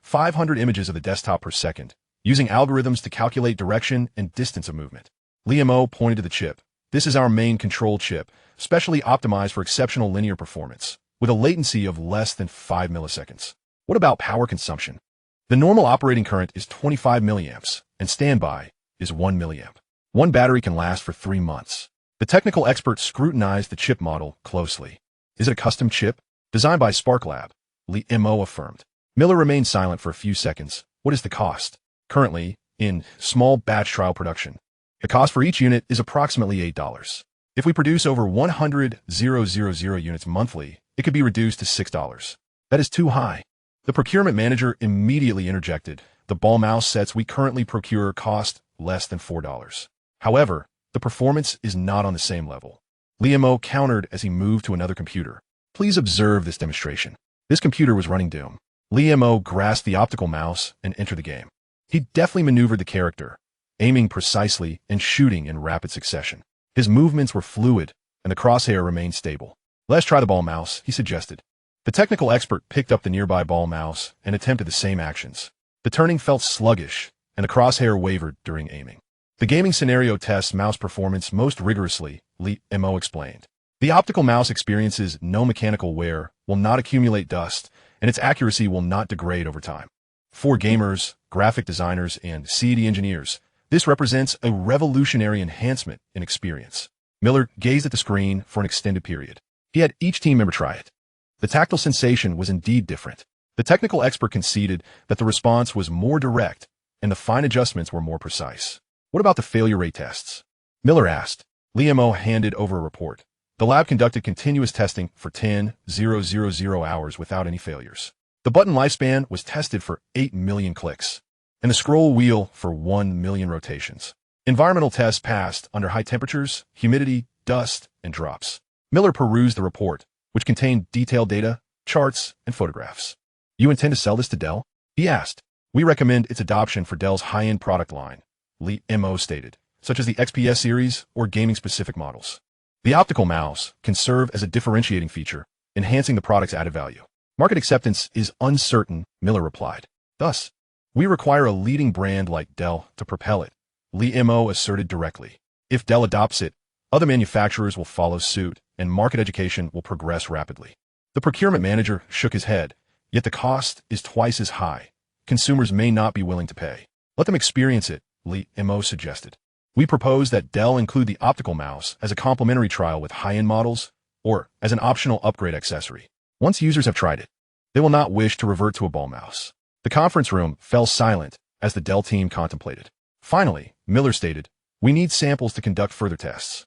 500 images of the desktop per second, using algorithms to calculate direction and distance of movement. Liam pointed to the chip. "This is our main control chip, specially optimized for exceptional linear performance, with a latency of less than 5 milliseconds. What about power consumption?" "The normal operating current is 25 milliamps, and standby is 1 milliamp. One battery can last for 3 months." The technical expert scrutinized the chip model closely. "Is it a custom chip?" "Designed by SparkLab," Liam affirmed. Miller remained silent for a few seconds. "What is the cost?" "Currently, in small batch trial production, the cost for each unit is approximately $8. If we produce over 100,000 units monthly, it could be reduced to $6. That is too high." The procurement manager immediately interjected. "The ball mouse sets we currently procure cost less than $4. However, the performance is not on the same level." Liam countered as he moved to another computer. "Please observe this demonstration." This computer was running Doom. Liam grasped the optical mouse and entered the game. He deftly maneuvered the character, aiming precisely and shooting in rapid succession. His movements were fluid, and the crosshair remained stable. "Let's try the ball mouse," he suggested. The technical expert picked up the nearby ball mouse and attempted the same actions. The turning felt sluggish, and the crosshair wavered during aiming. "The gaming scenario tests mouse performance most rigorously," Liam explained. "The optical mouse experiences no mechanical wear, will not accumulate dust, and its accuracy will not degrade over time. For gamers, graphic designers, and CAD engineers, this represents a revolutionary enhancement in experience." Miller gazed at the screen for an extended period. He had each team member try it. The tactile sensation was indeed different. The technical expert conceded that the response was more direct, and the fine adjustments were more precise. "What about the failure rate tests?" Miller asked. Liam handed over a report. "The lab conducted continuous testing for 10,000 hours without any failures. The button lifespan was tested for 8 million clicks, and the scroll wheel for 1 million rotations. Environmental tests passed under high temperatures, humidity, dust, and drops." Miller perused the report, which contained detailed data, charts, and photographs. "You intend to sell this to Dell?" he asked. "We recommend its adoption for Dell's high-end product line," Liam stated, "such as the XPS series or gaming-specific models. The optical mouse can serve as a differentiating feature, enhancing the product's added value." "Market acceptance is uncertain," Miller replied. "Thus, we require a leading brand like Dell to propel it," Liam asserted directly. "If Dell adopts it, other manufacturers will follow suit, and market education will progress rapidly." The procurement manager shook his head. "Yet the cost is twice as high. Consumers may not be willing to pay." "Let them experience it," Liam suggested. "We propose that Dell include the optical mouse as a complimentary trial with high-end models, or as an optional upgrade accessory. Once users have tried it, they will not wish to revert to a ball mouse." The conference room fell silent as the Dell team contemplated. Finally, Miller stated, "We need samples to conduct further tests.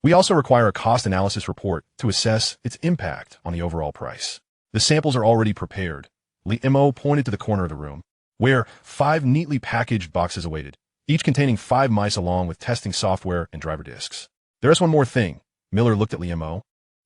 We also require a cost analysis report to assess its impact on the overall price." "The samples are already prepared." Liam pointed to the corner of the room, where 5 neatly packaged boxes awaited, each containing 5 mice along with testing software and driver disks. "There is one more thing." Miller looked at Liam.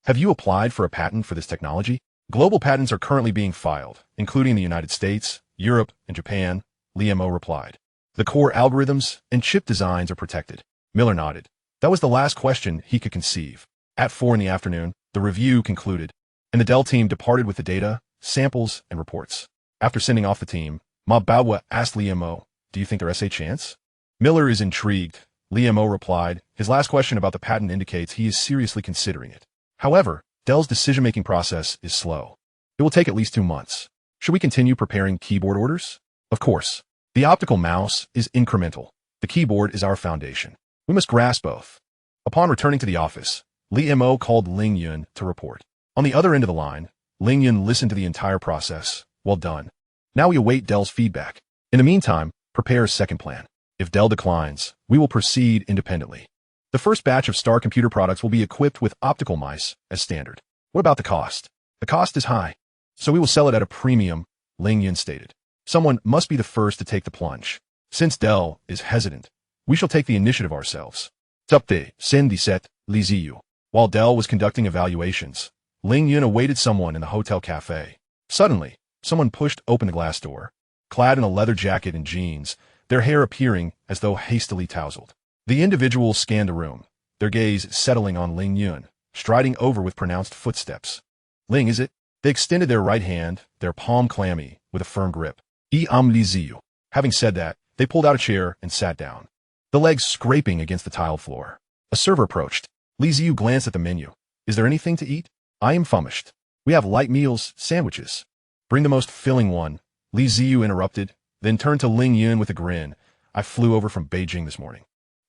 Have you applied for a patent for this technology? Global patents are currently being filed, including the United States, Europe, and Japan, Ling Yun replied. The core algorithms and chip designs are protected. Miller nodded. That was the last question he could conceive. At 4 in the afternoon, the review concluded, and the Dell team departed with the data, samples, and reports. After sending off the team, Ma Baowa asked Liemo, do you think there's a chance? Miller is intrigued. Liemo replied, his last question about the patent indicates he is seriously considering it. However, Dell's decision-making process is slow. It will take at least 2 months. Should we continue preparing keyboard orders? Of course. The optical mouse is incremental. The keyboard is our foundation. We must grasp both. Upon returning to the office, Liemo called Ling Yun to report. On the other end of the line, Ling Yun listened to the entire process. Well done. Now we await Dell's feedback. In the meantime, prepare a second plan. If Dell declines, we will proceed independently. The first batch of Star Computer products will be equipped with optical mice as standard. What about the cost? The cost is high, so we will sell it at a premium, Ling Yun stated. Someone must be the first to take the plunge. Since Dell is hesitant, we shall take the initiative ourselves. Tupte, Sen 17, Li Ziyu. While Dell was conducting evaluations, Ling Yun awaited someone in the hotel cafe. Suddenly, someone pushed open the glass door. Clad in a leather jacket and jeans, their hair appearing as though hastily tousled. The individual scanned the room, their gaze settling on Ling Yun, striding over with pronounced footsteps. Ling, is it? They extended their right hand, their palm clammy, with a firm grip. Li Ziyu. Having said that, they pulled out a chair and sat down, the legs scraping against the tiled floor. A server approached. Li Ziyu glanced at the menu. Is there anything to eat? I am famished. We have light meals, sandwiches. Bring the most filling one, Li Ziyu interrupted, then turned to Ling Yun with a grin. I flew over from Beijing this morning.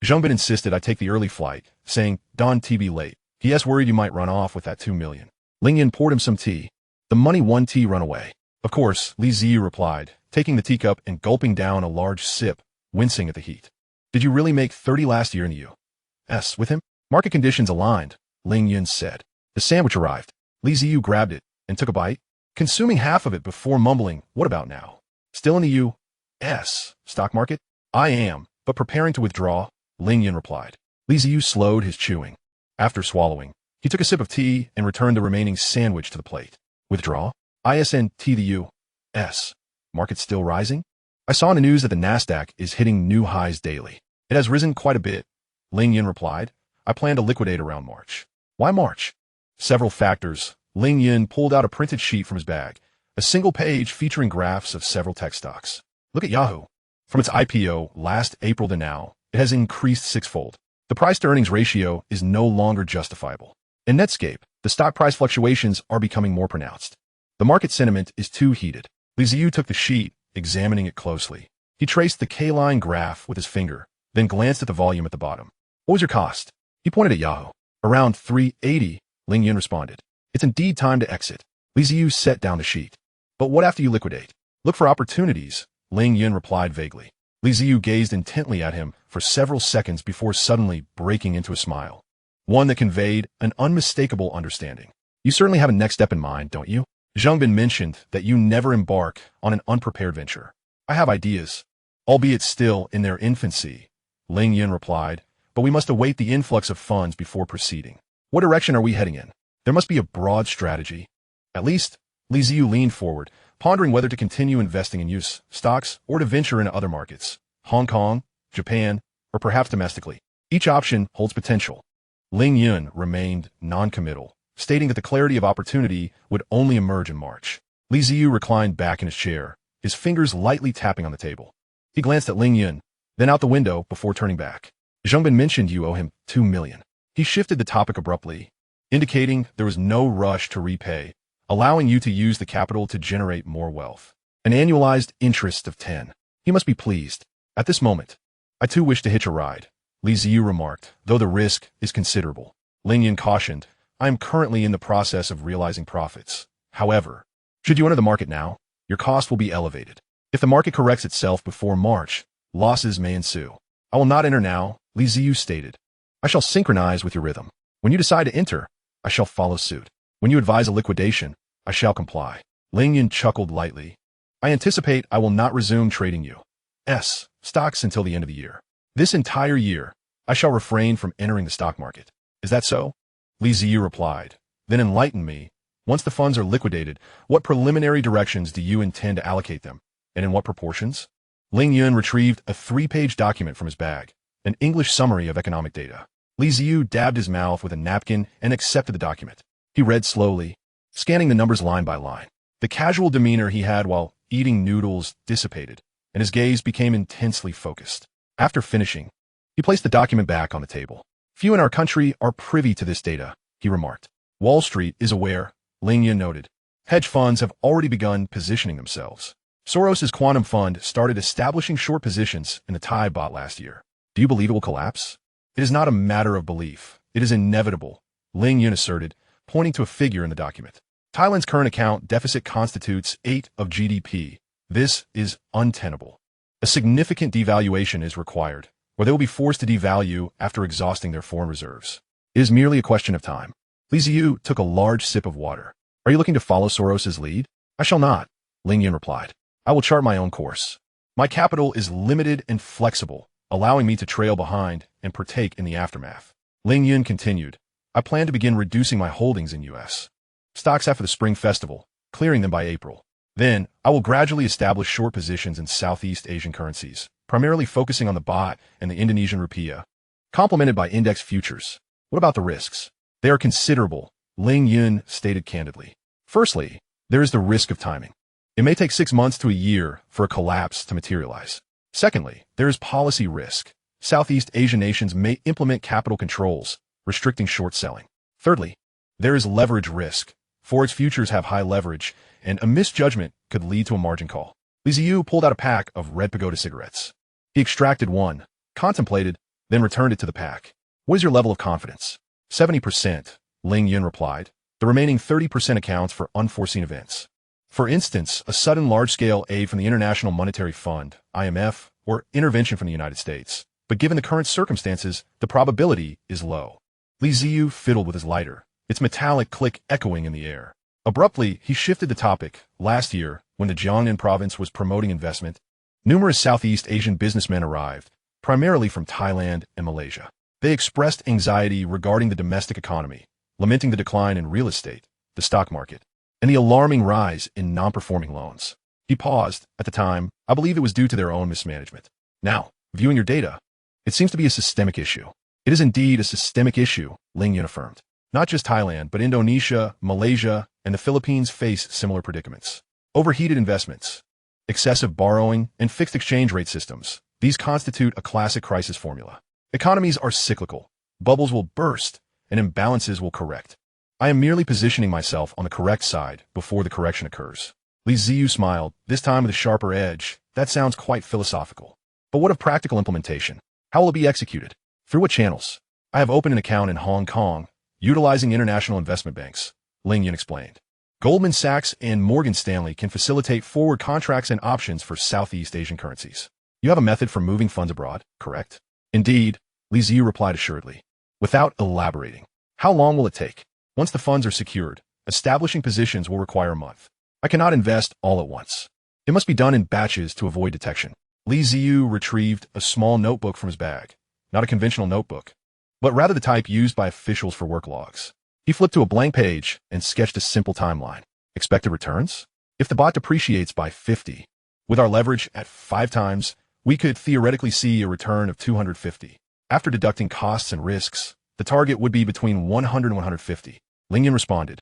Zhengbin insisted I take the early flight, saying, Don TB late. He worried you might run off with that 2 million. Ling Yun poured him some tea. The money 1 tea run away. Of course, Li Ziyu replied, taking the teacup and gulping down a large sip, wincing at the heat. Did you really make 30 last year in the U.S. with him? Market conditions aligned, Ling Yun said. The sandwich arrived. Li Ziyu grabbed it and took a bite, consuming half of it before mumbling, what about now? Still in the U.S. stock market? I am, but preparing to withdraw, Ling Yun replied. Li Ziyu slowed his chewing. After swallowing, he took a sip of tea and returned the remaining sandwich to the plate. Withdraw? ISNT the U.S. Market still rising? I saw in the news that the Nasdaq is hitting new highs daily. It has risen quite a bit, Ling Yun replied. I plan to liquidate around March. Why March? Several factors. Ling Yun pulled out a printed sheet from his bag, a single page featuring graphs of several tech stocks. Look at Yahoo. From its IPO last April to now, it has increased 6-fold. The price-to-earnings ratio is no longer justifiable. In Netscape, the stock price fluctuations are becoming more pronounced. The market sentiment is too heated. Li Ziyu took the sheet, examining it closely. He traced the K-line graph with his finger, then glanced at the volume at the bottom. What was your cost? He pointed at Yahoo. Around 380, Ling Yun responded. It's indeed time to exit. Li Ziyu set down the sheet. But what after you liquidate? Look for opportunities, Ling Yun replied vaguely. Li Ziyu gazed intently at him for several seconds before suddenly breaking into a smile. One that conveyed an unmistakable understanding. You certainly have a next step in mind, don't you? Zhengbin mentioned that you never embark on an unprepared venture. I have ideas, albeit still in their infancy, Ling Yun replied, but we must await the influx of funds before proceeding. What direction are we heading in? There must be a broad strategy. At least, Li Ziyu leaned forward, pondering whether to continue investing in U.S. stocks or to venture into other markets, Hong Kong, Japan, or perhaps domestically. Each option holds potential. Ling Yun remained non-committal, stating that the clarity of opportunity would only emerge in March. Li Ziyu reclined back in his chair, his fingers lightly tapping on the table. He glanced at Ling Yun, then out the window before turning back. Zhengbin mentioned you owe him 2 million. He shifted the topic abruptly, indicating there was no rush to repay, allowing you to use the capital to generate more wealth. An annualized interest of 10. He must be pleased. At this moment, I too wish to hitch a ride, Li Ziyu remarked, though the risk is considerable. Ling Yun cautioned, I am currently in the process of realizing profits. However, should you enter the market now, your cost will be elevated. If the market corrects itself before March, losses may ensue. I will not enter now, Li Ziyu stated. I shall synchronize with your rhythm. When you decide to enter, I shall follow suit. When you advise a liquidation, I shall comply. Ling Yun chuckled lightly. I anticipate I will not resume trading U.S. stocks until the end of the year. This entire year, I shall refrain from entering the stock market. Is that so? Li Ziyu replied, Then enlighten me. Once the funds are liquidated, what preliminary directions do you intend to allocate them, and in what proportions? Ling Yun retrieved a 3-page document from his bag, an English summary of economic data. Li Ziyu dabbed his mouth with a napkin and accepted the document. He read slowly, scanning the numbers line by line. The casual demeanor he had while eating noodles dissipated, and his gaze became intensely focused. After finishing, he placed the document back on the table. Few in our country are privy to this data, he remarked. Wall Street is aware, Ling Yun noted. Hedge funds have already begun positioning themselves. Soros's quantum fund started establishing short positions in the Thai baht last year. Do you believe it will collapse? It is not a matter of belief. It is inevitable, Ling Yun asserted, pointing to a figure in the document. Thailand's current account deficit constitutes 8% of GDP. This is untenable. A significant devaluation is required, or they will be forced to devalue after exhausting their foreign reserves. It is merely a question of time. Li Ziyu took a large sip of water. Are you looking to follow Soros's lead? I shall not, Ling Yun replied. I will chart my own course. My capital is limited and flexible, allowing me to trail behind and partake in the aftermath. Ling Yun continued. I plan to begin reducing my holdings in U.S. stocks after the Spring Festival, clearing them by April. Then, I will gradually establish short positions in Southeast Asian currencies, primarily focusing on the baht and the Indonesian rupiah, complemented by index futures. What about the risks? They are considerable, Ling Yun stated candidly. Firstly, there is the risk of timing. It may take 6 months to a year for a collapse to materialize. Secondly, there is policy risk. Southeast Asian nations may implement capital controls, restricting short selling. Thirdly, there is leverage risk. Forex futures have high leverage, and a misjudgment could lead to a margin call. Li Ziyu pulled out a pack of Red Pagoda cigarettes. He extracted one, contemplated, then returned it to the pack. What is your level of confidence? 70%, Ling Yun replied. The remaining 30% accounts for unforeseen events. For instance, a sudden large-scale aid from the International Monetary Fund, IMF, or intervention from the United States. But given the current circumstances, the probability is low. Li Ziyu fiddled with his lighter, its metallic click echoing in the air. Abruptly, he shifted the topic. Last year, when the Jiangnan province was promoting investment, numerous Southeast Asian businessmen arrived, primarily from Thailand and Malaysia. They expressed anxiety regarding the domestic economy, lamenting the decline in real estate, the stock market, and the alarming rise in non-performing loans. He paused. At the time, I believe it was due to their own mismanagement. Now, viewing your data, it seems to be a systemic issue. It is indeed a systemic issue, Ling Yun affirmed. Not just Thailand, but Indonesia, Malaysia, and the Philippines face similar predicaments. Overheated investments, excessive borrowing, and fixed exchange rate systems. These constitute a classic crisis formula. Economies are cyclical. Bubbles will burst, and imbalances will correct. I am merely positioning myself on the correct side before the correction occurs. Li Ziyu smiled, this time with a sharper edge. That sounds quite philosophical. But what of practical implementation? How will it be executed? Through what channels? I have opened an account in Hong Kong, utilizing international investment banks, Ling Yun explained. Goldman Sachs and Morgan Stanley can facilitate forward contracts and options for Southeast Asian currencies. You have a method for moving funds abroad, correct? Indeed, Li Ziyu replied assuredly. Without elaborating. How long will it take? Once the funds are secured, establishing positions will require a month. I cannot invest all at once. It must be done in batches to avoid detection. Li Ziyu retrieved a small notebook from his bag. Not a conventional notebook, but rather the type used by officials for work logs. He flipped to a blank page and sketched a simple timeline. Expected returns? If the bot depreciates by 50, with our leverage at 5 times, we could theoretically see a return of 250. After deducting costs and risks, the target would be between 100 and 150. Ling Yun responded.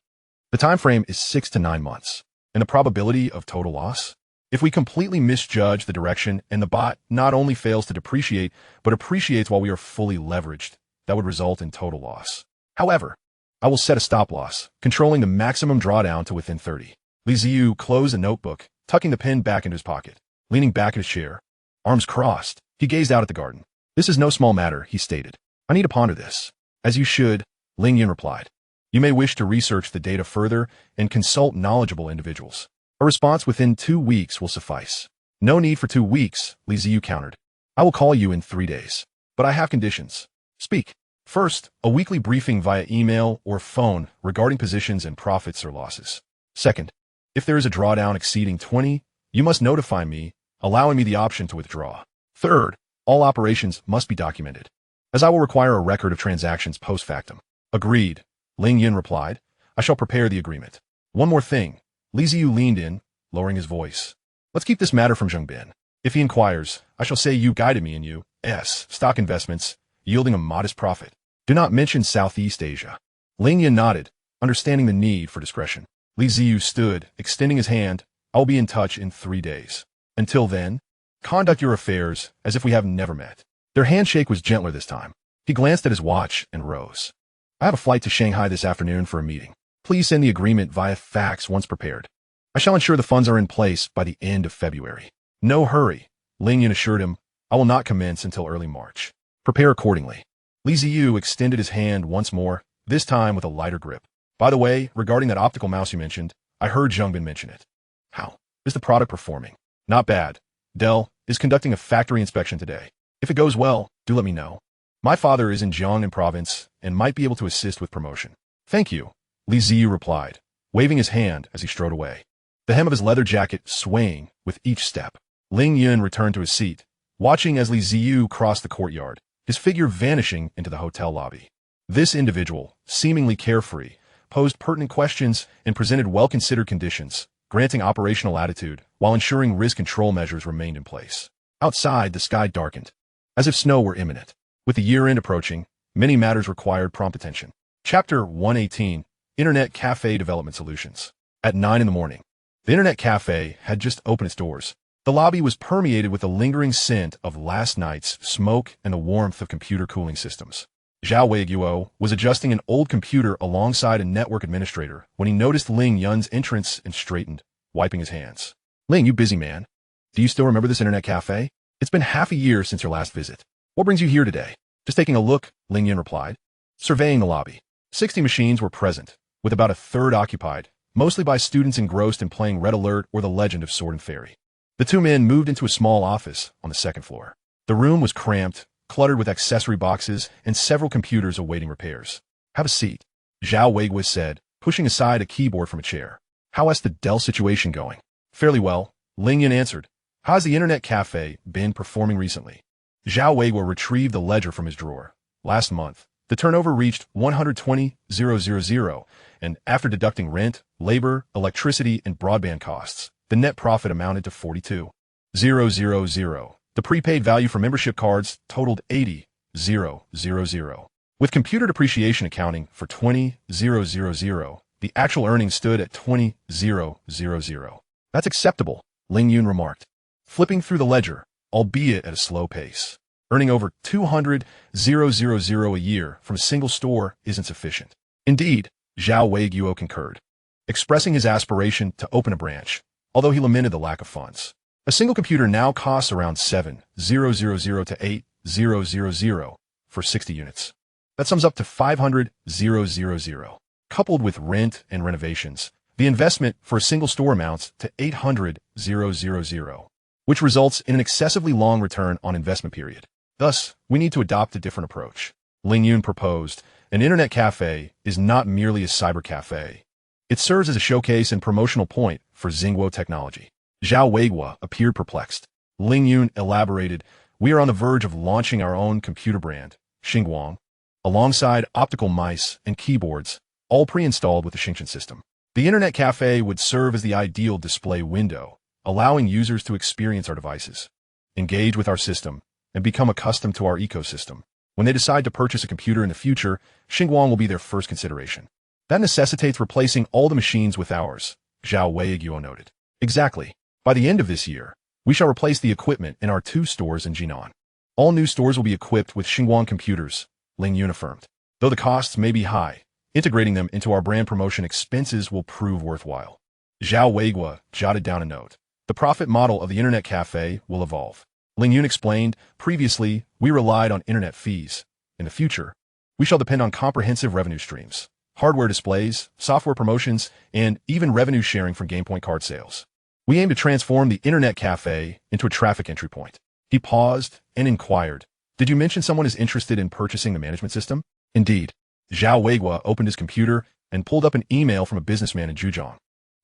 The time frame is 6 to 9 months. And the probability of total loss? If we completely misjudge the direction and the bot not only fails to depreciate, but appreciates while we are fully leveraged, that would result in total loss. However, I will set a stop loss, controlling the maximum drawdown to within 30. Li Ziyu closed the notebook, tucking the pen back into his pocket. Leaning back in his chair, arms crossed, he gazed out at the garden. This is no small matter, he stated. I need to ponder this. As you should, Ling Yun replied. You may wish to research the data further and consult knowledgeable individuals. A response within 2 weeks will suffice. No need for 2 weeks, Li Ziyu countered. I will call you in 3 days. But I have conditions. Speak. First, a weekly briefing via email or phone regarding positions and profits or losses. Second, if there is a drawdown exceeding 20, you must notify me, allowing me the option to withdraw. Third, all operations must be documented, as I will require a record of transactions post factum. Agreed, Ling Yun replied. I shall prepare the agreement. One more thing. Li Ziyu leaned in, lowering his voice. Let's keep this matter from Zhengbin. If he inquires, I shall say you guided me in U.S. stock investments, yielding a modest profit. Do not mention Southeast Asia. Ling Yun nodded, understanding the need for discretion. Li Ziyu stood, extending his hand. I will be in touch in 3 days. Until then, conduct your affairs as if we have never met. Their handshake was gentler this time. He glanced at his watch and rose. I have a flight to Shanghai this afternoon for a meeting. Please send the agreement via fax once prepared. I shall ensure the funds are in place by the end of February. No hurry, Ling Yun assured him. I will not commence until early March. Prepare accordingly. Li Ziyu extended his hand once more, this time with a lighter grip. By the way, regarding that optical mouse you mentioned, I heard Zhengbin mention it. How is the product performing? Not bad. Dell is conducting a factory inspection today. If it goes well, do let me know. My father is in Jiangnan province and might be able to assist with promotion. Thank you, Li Ziyu replied, waving his hand as he strode away. The hem of his leather jacket swaying with each step. Ling Yun returned to his seat, watching as Li Ziyu crossed the courtyard, his figure vanishing into the hotel lobby. This individual, seemingly carefree, posed pertinent questions and presented well-considered conditions, granting operational latitude while ensuring risk control measures remained in place. Outside, the sky darkened, as if snow were imminent. With the year-end approaching, many matters required prompt attention. Chapter 118, Internet Cafe Development Solutions. At 9 in the morning, the Internet Cafe had just opened its doors. The lobby was permeated with the lingering scent of last night's smoke and the warmth of computer cooling systems. Zhao Weiguo was adjusting an old computer alongside a network administrator when he noticed Ling Yun's entrance and straightened, wiping his hands. Ling, you busy man. Do you still remember this Internet Cafe? It's been half a year since your last visit. What brings you here today? Just taking a look, Ling Yun replied. Surveying the lobby. 60 machines were present, with about a third occupied, mostly by students engrossed in playing Red Alert or The Legend of Sword and Fairy. The two men moved into a small office on the second floor. The room was cramped, cluttered with accessory boxes and several computers awaiting repairs. Have a seat, Zhao Weiguo said, pushing aside a keyboard from a chair. How has the Dell situation going? Fairly well, Ling Yun answered. How's the Internet Cafe been performing recently? Zhao Weiguo retrieved the ledger from his drawer. Last month, the turnover reached 120,000, and after deducting rent, labor, electricity, and broadband costs, the net profit amounted to 42,000. The prepaid value for membership cards totaled 80,000. With computer depreciation accounting for 20,000, the actual earnings stood at 20,000. That's acceptable, Ling Yun remarked, flipping through the ledger, albeit at a slow pace. Earning over 200,000 a year from a single store isn't sufficient. Indeed, Zhao Weiguo concurred, expressing his aspiration to open a branch, although he lamented the lack of funds. A single computer now costs around 7,000 to 8,000 for 60 units. That sums up to 500,000. Coupled with rent and renovations, the investment for a single store amounts to 800,000, which results in an excessively long return on investment period. Thus, we need to adopt a different approach. Ling Yun proposed, an internet cafe is not merely a cyber cafe. It serves as a showcase and promotional point for Xingguo technology. Zhao Weiguo appeared perplexed. Ling Yun elaborated, we are on the verge of launching our own computer brand, Xingguang, alongside optical mice and keyboards, all pre-installed with the Xingchen system. The internet cafe would serve as the ideal display window, allowing users to experience our devices, engage with our system, and become accustomed to our ecosystem. When they decide to purchase a computer in the future, Xingguang will be their first consideration. That necessitates replacing all the machines with ours, Zhao Weiguo noted. Exactly. By the end of this year, we shall replace the equipment in our 2 stores in Jinan. All new stores will be equipped with Xingguang computers, Ling Yun affirmed. Though the costs may be high, integrating them into our brand promotion expenses will prove worthwhile. Zhao Weiguo jotted down a note. The profit model of the internet cafe will evolve. Ling Yun explained, previously, we relied on internet fees. In the future, we shall depend on comprehensive revenue streams, hardware displays, software promotions, and even revenue sharing from GamePoint card sales. We aim to transform the internet cafe into a traffic entry point. He paused and inquired, did you mention someone is interested in purchasing the management system? Indeed. Zhao Weiguo opened his computer and pulled up an email from a businessman in Zhujiang,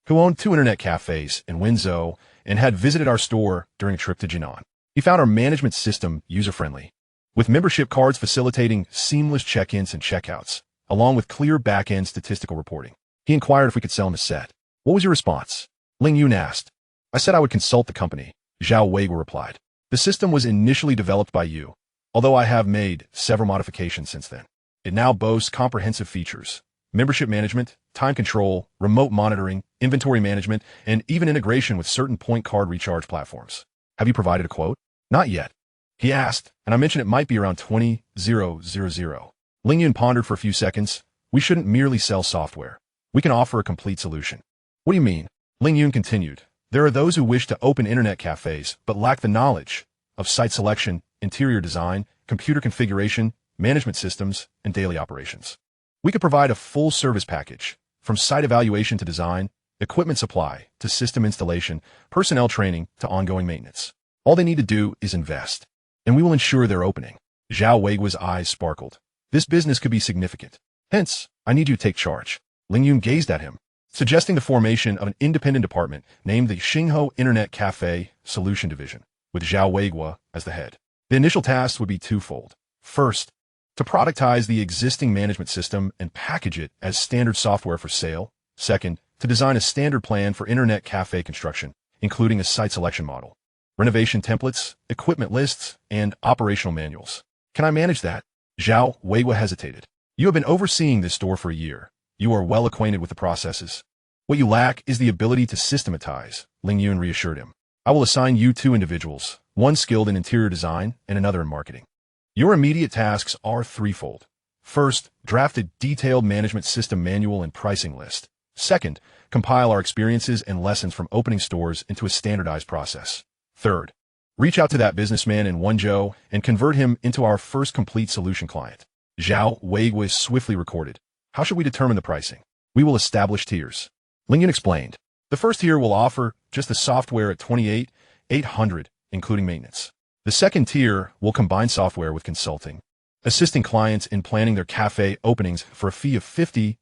who owned 2 internet cafes in Wenzhou and had visited our store during a trip to Jinan. He found our management system user-friendly, with membership cards facilitating seamless check-ins and checkouts, along with clear back-end statistical reporting. He inquired if we could sell him a set. What was your response? Ling Yun asked. I said I would consult the company, Zhao Weiguo replied. The system was initially developed by you, although I have made several modifications since then. It now boasts comprehensive features: membership management, time control, remote monitoring, inventory management, and even integration with certain point card recharge platforms. Have you provided a quote? Not yet. He asked, and I mentioned it might be around 20,000. Ling Yun pondered for a few seconds. We shouldn't merely sell software. We can offer a complete solution. What do you mean? Ling Yun continued. There are those who wish to open internet cafes but lack the knowledge of site selection, interior design, computer configuration, management systems, and daily operations. We could provide a full service package, from site evaluation to design, equipment supply to system installation, personnel training to ongoing maintenance. All they need to do is invest, and we will ensure their opening. Zhao Weiguo's eyes sparkled. This business could be significant. Hence, I need you to take charge. Ling Yun gazed at him, suggesting the formation of an independent department named the Xingho Internet Cafe Solution Division, with Zhao Weiguo as the head. The initial tasks would be twofold. First, to productize the existing management system and package it as standard software for sale. Second, to design a standard plan for internet cafe construction, including a site selection model, renovation templates, equipment lists, and operational manuals. Can I manage that? Zhao Weiguo hesitated. You have been overseeing this store for a year. You are well acquainted with the processes. What you lack is the ability to systematize, Ling Yun reassured him. I will assign you two individuals, one skilled in interior design and another in marketing. Your immediate tasks are threefold. First, draft a detailed management system manual and pricing list. Second, compile our experiences and lessons from opening stores into a standardized process. Third, reach out to that businessman in Wenzhou and convert him into our first complete solution client. Zhao Weiguo swiftly recorded. How should we determine the pricing? We will establish tiers. Ling Yun explained. The first tier will offer just the software at 28,800, including maintenance. The second tier will combine software with consulting, assisting clients in planning their cafe openings for a fee of 50,000.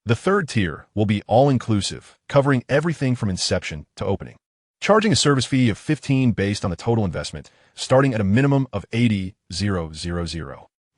The third tier will be all-inclusive, covering everything from inception to opening, charging a service fee of 15 based on the total investment, starting at a minimum of 80,000.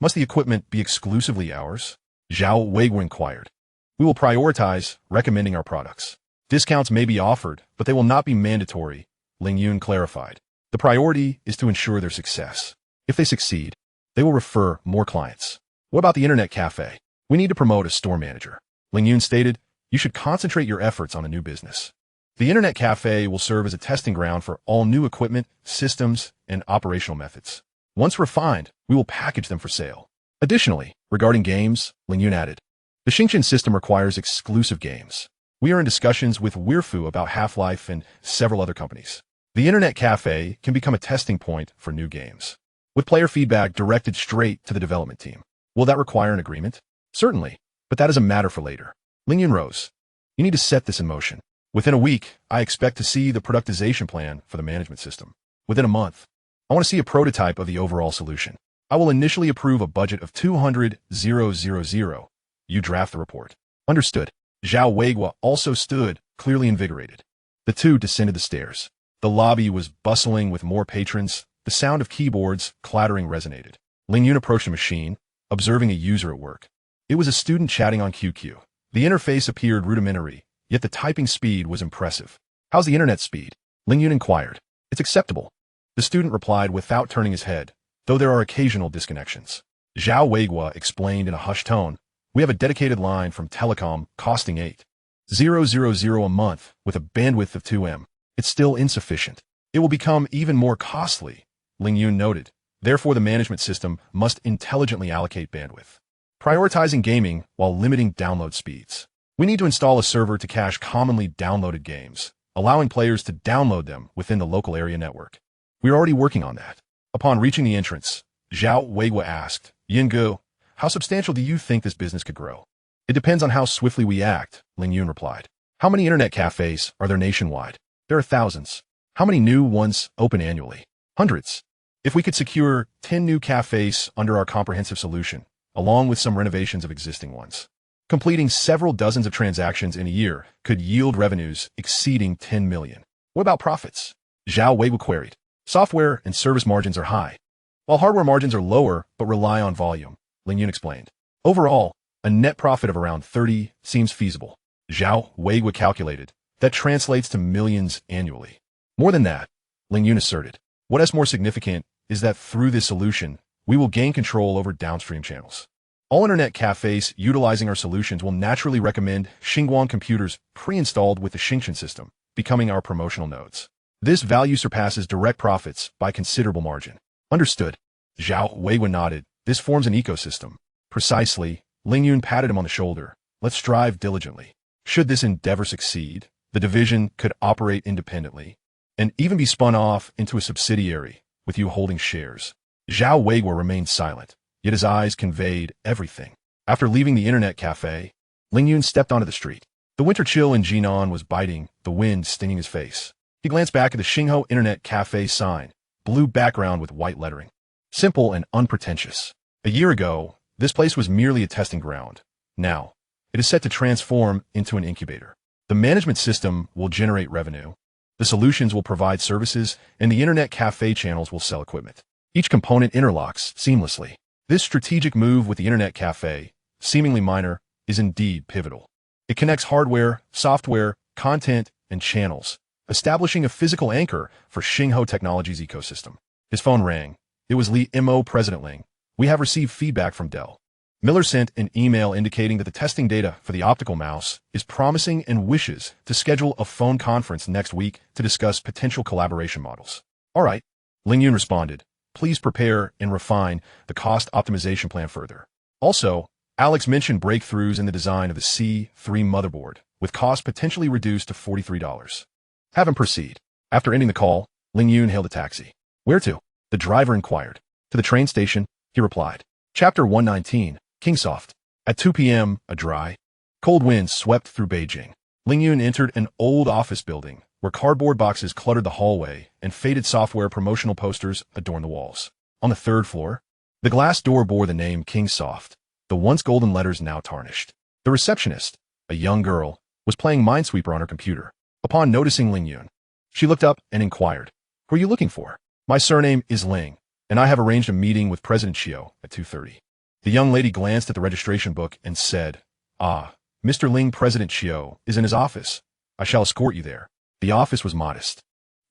Must the equipment be exclusively ours? Zhao Weiguo inquired. We will prioritize recommending our products. Discounts may be offered, but they will not be mandatory, Ling Yun clarified. The priority is to ensure their success. If they succeed, they will refer more clients. What about the internet cafe? We need to promote a store manager. Ling Yun stated, you should concentrate your efforts on a new business. The internet cafe will serve as a testing ground for all new equipment, systems, and operational methods. Once refined, we will package them for sale. Additionally, regarding games, Ling Yun added, the Xingchen system requires exclusive games. We are in discussions with Weifu about Half-Life and several other companies. The internet cafe can become a testing point for new games, with player feedback directed straight to the development team. Will that require an agreement? Certainly, but that is a matter for later. Ling Yun rose. You need to set this in motion. Within a week, I expect to see the productization plan for the management system. Within a month, I want to see a prototype of the overall solution. I will initially approve a budget of 200,000. You draft the report. Understood. Zhao Weiguo also stood, clearly invigorated. The two descended the stairs. The lobby was bustling with more patrons. The sound of keyboards clattering resonated. Ling Yun approached a machine, observing a user at work. It was a student chatting on QQ. The interface appeared rudimentary, yet the typing speed was impressive. How's the internet speed? Ling Yun inquired. It's acceptable. The student replied without turning his head, though there are occasional disconnections. Zhao Weiguo explained in a hushed tone, we have a dedicated line from Telecom costing 8,000 a month with a bandwidth of 2 M. It's still insufficient. It will become even more costly, Ling Yun noted. Therefore, the management system must intelligently allocate bandwidth, prioritizing gaming while limiting download speeds. We need to install a server to cache commonly downloaded games, allowing players to download them within the local area network. We are already working on that. Upon reaching the entrance, Zhao Weiguo asked, Yinggu, how substantial do you think this business could grow? It depends on how swiftly we act, Ling Yun replied. How many internet cafes are there nationwide? There are thousands. How many new ones open annually? Hundreds. If we could secure 10 new cafes under our comprehensive solution, along with some renovations of existing ones, completing several dozens of transactions in a year could yield revenues exceeding 10 million. What about profits? Zhao Weiguo queried. Software and service margins are high, while hardware margins are lower but rely on volume, Ling Yun explained. Overall, A net profit of around 30 seems feasible. Zhao Wei calculated. That translates to millions annually. More than that, Ling Yun asserted. What is more significant is that through this solution, we will gain control over downstream channels. All internet cafes utilizing our solutions will naturally recommend Xinguang computers pre-installed with the Xingchen system, becoming our promotional nodes. This value surpasses direct profits by considerable margin. Understood. Zhao Wei nodded. This forms an ecosystem. Precisely. Ling Yun patted him on the shoulder. Let's strive diligently. Should this endeavor succeed, the division could operate independently and even be spun off into a subsidiary, with you holding shares. Zhao Wei remained silent, yet his eyes conveyed everything. After leaving the internet cafe, Ling Yun stepped onto the street. The winter chill in Jinan was biting, the wind stinging his face. He glanced back at the Xingho Internet Cafe sign, blue background with white lettering. Simple and unpretentious. A year ago, this place was merely a testing ground. Now, it is set to transform into an incubator. The management system will generate revenue. The solutions will provide services, and the internet cafe channels will sell equipment. Each component interlocks seamlessly. This strategic move with the internet cafe, seemingly minor, is indeed pivotal. It connects hardware, software, content, and channels, establishing a physical anchor for Xingho Technologies' ecosystem. His phone rang. It was Li Mo, President Ling. We have received feedback from Dell. Miller sent an email indicating that the testing data for the optical mouse is promising and wishes to schedule a phone conference next week to discuss potential collaboration models. All right, Ling Yun responded. Please prepare and refine the cost optimization plan further. Also, Alex mentioned breakthroughs in the design of the C3 motherboard, with cost potentially reduced to $43. Have him proceed. After ending the call, Ling Yun hailed a taxi. Where to? The driver inquired. To the train station, he replied. Chapter 119. Kingsoft. At 2 p.m., a dry, cold wind swept through Beijing. Ling Yun entered an old office building where cardboard boxes cluttered the hallway and faded software promotional posters adorned the walls. On the third floor, the glass door bore the name Kingsoft, the once golden letters now tarnished. The receptionist, a young girl, was playing Minesweeper on her computer. Upon noticing Ling Yun, she looked up and inquired, "Who are you looking for?" "My surname is Ling, and I have arranged a meeting with President Xiao at 2:30. The young lady glanced at the registration book and said, "Ah, Mr. Ling, President Xiao, is in his office. I shall escort you there." The office was modest,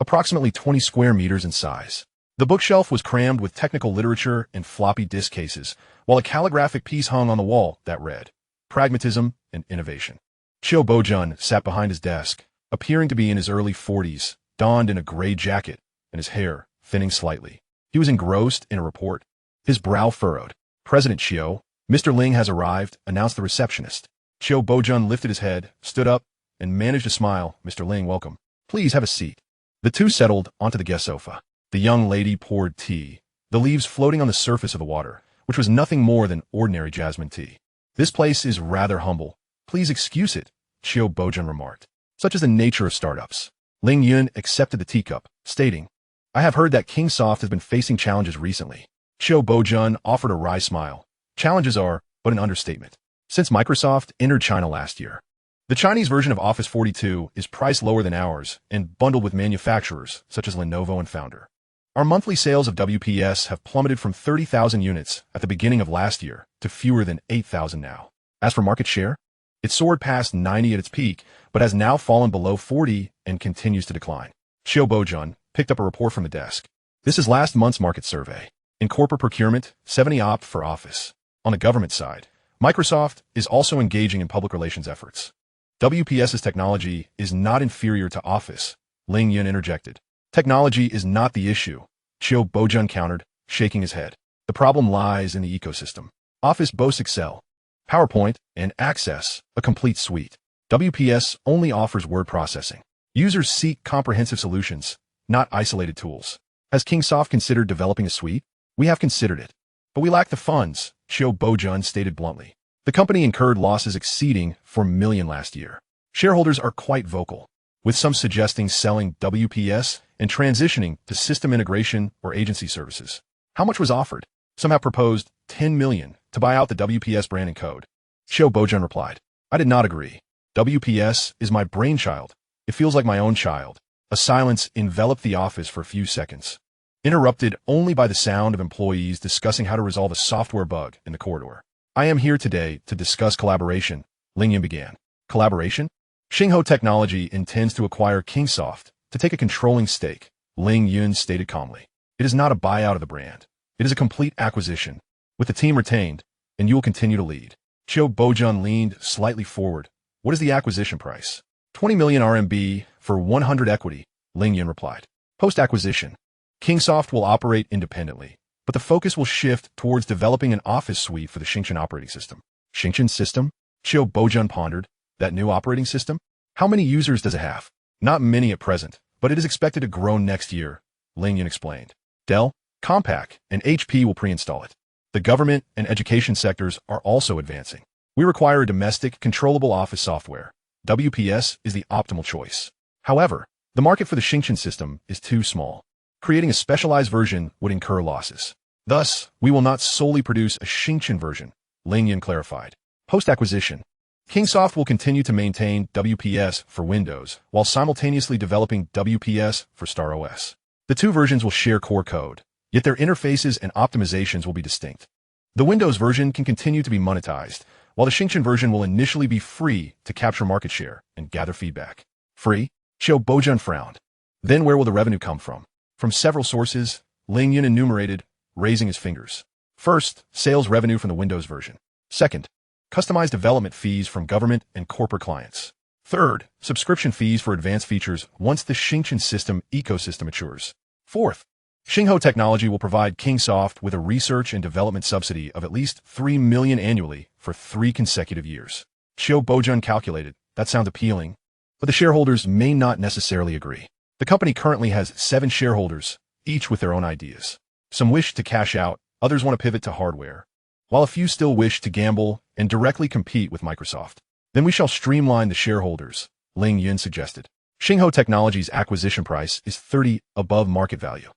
approximately 20 square meters in size. The bookshelf was crammed with technical literature and floppy disk cases, while a calligraphic piece hung on the wall that read, "Pragmatism and Innovation." Qiu Bojun sat behind his desk, appearing to be in his early 40s, donned in a gray jacket, and his hair thinning slightly. He was engrossed in a report, his brow furrowed. "President Xiao, Mr. Ling has arrived," announced the receptionist. Qiu Bojun lifted his head, stood up, and managed a smile. "Mr. Ling, welcome. Please have a seat." The two settled onto the guest sofa. The young lady poured tea, the leaves floating on the surface of the water, which was nothing more than ordinary jasmine tea. "This place is rather humble. Please excuse it," Qiu Bojun remarked. "Such is the nature of startups." Ling Yun accepted the teacup, stating, "I have heard that Kingsoft has been facing challenges recently." Qiu Bojun offered a wry smile. "Challenges are but an understatement. Since Microsoft entered China last year, the Chinese version of Office 42 is priced lower than ours and bundled with manufacturers such as Lenovo and Founder. Our monthly sales of WPS have plummeted from 30,000 units at the beginning of last year to fewer than 8,000 now. As for market share, it soared past 90 at its peak, but has now fallen below 40 and continues to decline." Qiu Bojun picked up a report from the desk. "This is last month's market survey. In corporate procurement, 70 opt for Office. On the government side, Microsoft is also engaging in public relations efforts. WPS's technology is not inferior to Office," Ling Yun interjected. "Technology is not the issue," Qiu Bojun countered, shaking his head. "The problem lies in the ecosystem. Office boasts Excel, PowerPoint, and Access, a complete suite. WPS only offers word processing. Users seek comprehensive solutions, not isolated tools. Has Kingsoft considered developing a suite? We have considered it, but we lack the funds," Qiu Bojun stated bluntly. The company incurred losses exceeding $4 million last year. Shareholders are quite vocal, with some suggesting selling WPS and transitioning to system integration or agency services. How much was offered? Some have proposed $10 million to buy out the WPS brand and code. Qiu Bojun replied, "I did not agree. WPS is my brainchild. It feels like my own child." A silence enveloped the office for a few seconds, interrupted only by the sound of employees discussing how to resolve a software bug in the corridor. I am here today to discuss collaboration, Ling Yun began. Collaboration? Xingho Technology intends to acquire Kingsoft to take a controlling stake, Ling Yun stated calmly. It is not a buyout of the brand. It is a complete acquisition, with the team retained, and you will continue to lead. Qiu Boujun leaned slightly forward. What is the acquisition price? 20 million RMB for 100 equity, Ling Yun replied. Post-acquisition, Kingsoft will operate independently, but the focus will shift towards developing an office suite for the Xingchen operating system. Xingchen system? Qiu Boujun pondered. That new operating system? How many users does it have? Not many at present, but it is expected to grow next year, Ling Yun explained. Dell, Compaq, and HP will pre-install it. The government and education sectors are also advancing. We require a domestic, controllable office software. WPS is the optimal choice. However, the market for the Xingchen system is too small. Creating a specialized version would incur losses. Thus, we will not solely produce a Xingchen version, Ling Yun clarified. Post-acquisition, Kingsoft will continue to maintain WPS for Windows while simultaneously developing WPS for StarOS. The two versions will share core code, yet their interfaces and optimizations will be distinct. The Windows version can continue to be monetized, while the Xingchen version will initially be free to capture market share and gather feedback. Free? Qiu Boujun frowned. Then where will the revenue come from? From several sources, Ling Yun enumerated, raising his fingers. First, sales revenue from the Windows version. Second, customized development fees from government and corporate clients. Third, subscription fees for advanced features once the Xingchen system ecosystem matures. Fourth, Xingho Technology will provide Kingsoft with a research and development subsidy of at least 3 million annually for 3 consecutive years. Qiu Boujun calculated, that sounds appealing, but the shareholders may not necessarily agree. The company currently has 7 shareholders, each with their own ideas. Some wish to cash out, others want to pivot to hardware, while a few still wish to gamble and directly compete with Microsoft. Then we shall streamline the shareholders, Ling Yun suggested. Xingho Technology's acquisition price is 30 above market value.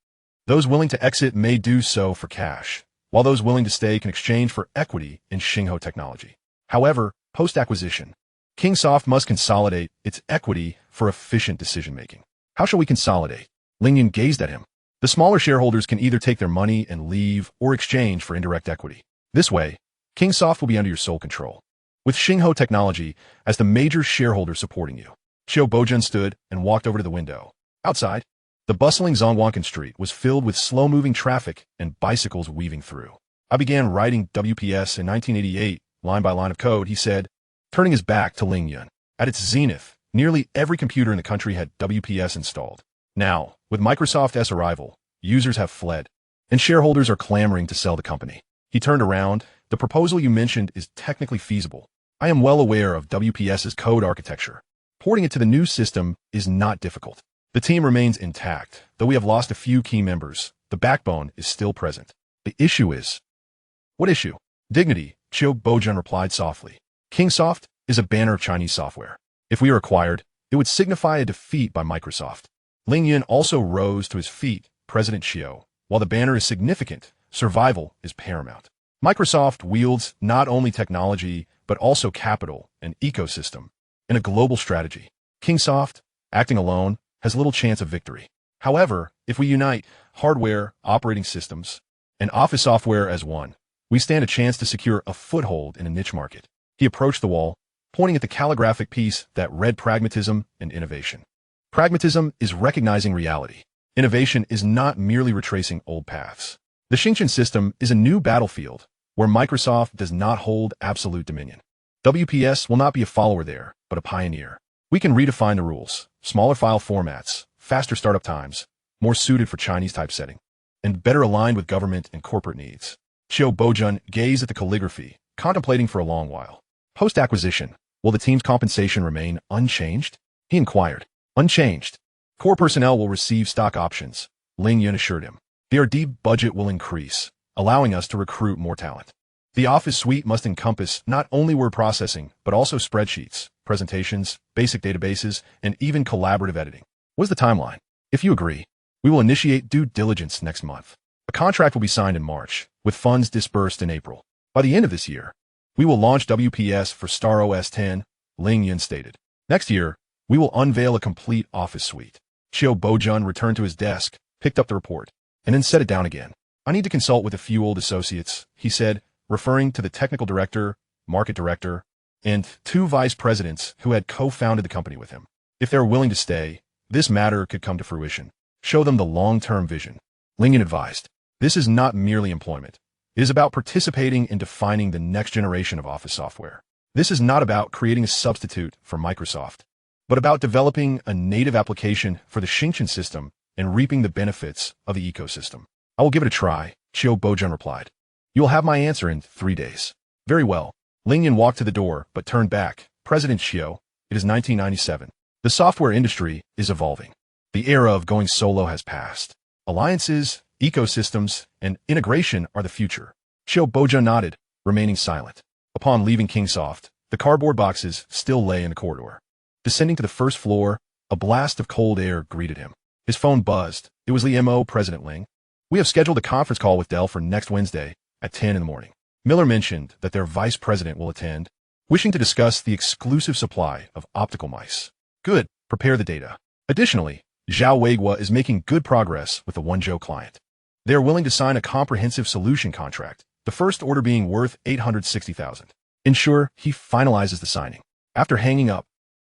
Those willing to exit may do so for cash, while those willing to stay can exchange for equity in Xingho Technology. However, post-acquisition, Kingsoft must consolidate its equity for efficient decision-making. How shall we consolidate? Ling Yun gazed at him. The smaller shareholders can either take their money and leave or exchange for indirect equity. This way, Kingsoft will be under your sole control, with Xingho Technology as the major shareholder supporting you. Qiu Boujun stood and walked over to the window. Outside, the bustling Zhongguancun street was filled with slow-moving traffic and bicycles weaving through. I began writing WPS in 1988, line by line of code, he said, turning his back to Ling Yun. At its zenith, nearly every computer in the country had WPS installed. Now, with Microsoft's arrival, users have fled, and shareholders are clamoring to sell the company. He turned around. The proposal you mentioned is technically feasible. I am well aware of WPS's code architecture. Porting it to the new system is not difficult. The team remains intact, though we have lost a few key members. The backbone is still present. The issue is... What issue? Dignity, Qiu Boujun replied softly. Kingsoft is a banner of Chinese software. If we are acquired, it would signify a defeat by Microsoft. Ling Yun also rose to his feet. President Qiu, while the banner is significant, survival is paramount. Microsoft wields not only technology, but also capital, an ecosystem, and a global strategy. Kingsoft, acting alone, has little chance of victory. However, if we unite hardware, operating systems, and office software as one, we stand a chance to secure a foothold in a niche market. He approached the wall, pointing at the calligraphic piece that read pragmatism and innovation. Pragmatism is recognizing reality. Innovation is not merely retracing old paths. The Xingchen system is a new battlefield where Microsoft does not hold absolute dominion. WPS will not be a follower there, but a pioneer. We can redefine the rules, smaller file formats, faster startup times, more suited for Chinese typesetting, and better aligned with government and corporate needs. Qiu Boujun gazed at the calligraphy, contemplating for a long while. Post-acquisition, will the team's compensation remain unchanged? He inquired. Unchanged. Core personnel will receive stock options, Ling Yun assured him. The R&D budget will increase, allowing us to recruit more talent. The office suite must encompass not only word processing, but also spreadsheets, presentations, basic databases, and even collaborative editing. What is the timeline? If you agree, we will initiate due diligence next month. A contract will be signed in March, with funds disbursed in April. By the end of this year, we will launch WPS for StarOS 10, Ling Yun stated. Next year, we will unveil a complete office suite. Qiu Boujun returned to his desk, picked up the report, and then set it down again. I need to consult with a few old associates, he said, referring to the technical director, market director, and 2 vice presidents who had co-founded the company with him. If they were willing to stay, this matter could come to fruition. Show them the long-term vision. Ling Yun advised, this is not merely employment. It is about participating in defining the next generation of office software. This is not about creating a substitute for Microsoft, but about developing a native application for the Xingqian system and reaping the benefits of the ecosystem. I will give it a try, Qiu Bojun replied. You will have my answer in 3 days. Very well. Ling Yun walked to the door, but turned back. President Qiu, it is 1997. The software industry is evolving. The era of going solo has passed. Alliances, ecosystems, and integration are the future. Qiu Bojun nodded, remaining silent. Upon leaving Kingsoft, the cardboard boxes still lay in the corridor. Descending to the first floor, a blast of cold air greeted him. His phone buzzed. It was the MO, President Ling. We have scheduled a conference call with Dell for next Wednesday at 10 in the morning. Miller mentioned that their vice president will attend, wishing to discuss the exclusive supply of optical mice. Good, prepare the data. Additionally, Zhao Weigua is making good progress with the Wenzhou client. They are willing to sign a comprehensive solution contract, the first order being worth 860,000. Ensure he finalizes the signing. After hanging up,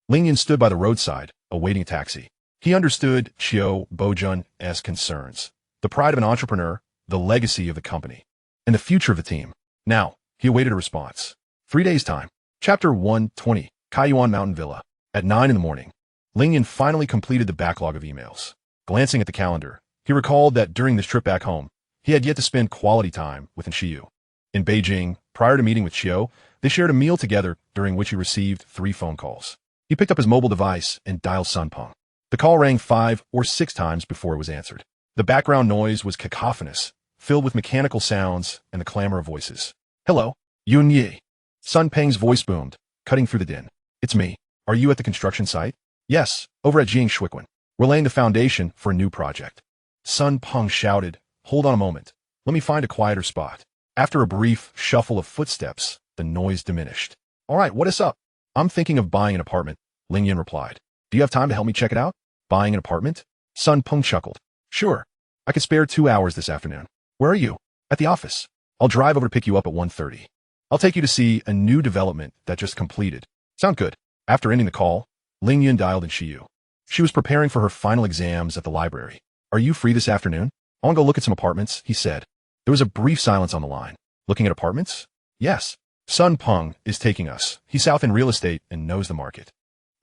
Ling Yun stood by the roadside, awaiting a taxi. He understood Qiu Bojun's concerns, the pride of an entrepreneur, the legacy of the company, and the future of the team. Now, he awaited a response. 3 days' time. Chapter 120, Kaiyuan Mountain Villa. At 9 in the morning, Ling Yun finally completed the backlog of emails. Glancing at the calendar, he recalled that during this trip back home, he had yet to spend quality time with Qiu. In Beijing, prior to meeting with Qiu, they shared a meal together during which he received 3 phone calls. He picked up his mobile device and dialed Sun Peng. The call rang 5 or 6 times before it was answered. The background noise was cacophonous, filled with mechanical sounds and the clamor of voices. Hello, Yun Yi. Sun Peng's voice boomed, cutting through the din. It's me. Are you at the construction site? Yes, over at Jingshuiquan. We're laying the foundation for a new project. Sun Peng shouted, hold on a moment. Let me find a quieter spot. After a brief shuffle of footsteps, the noise diminished. All right, what is up? I'm thinking of buying an apartment, Ling Yun replied. Do you have time to help me check it out? Buying an apartment? Sun Peng chuckled. Sure. I could spare 2 hours this afternoon. Where are you? At the office. I'll drive over to pick you up at 1:30. I'll take you to see a new development that just completed. Sound good? After ending the call, Ling Yun dialed in Qiu. She was preparing for her final exams at the library. Are you free this afternoon? I want to go look at some apartments, he said. There was a brief silence on the line. Looking at apartments? Yes. Sun Peng is taking us. He's south in real estate and knows the market.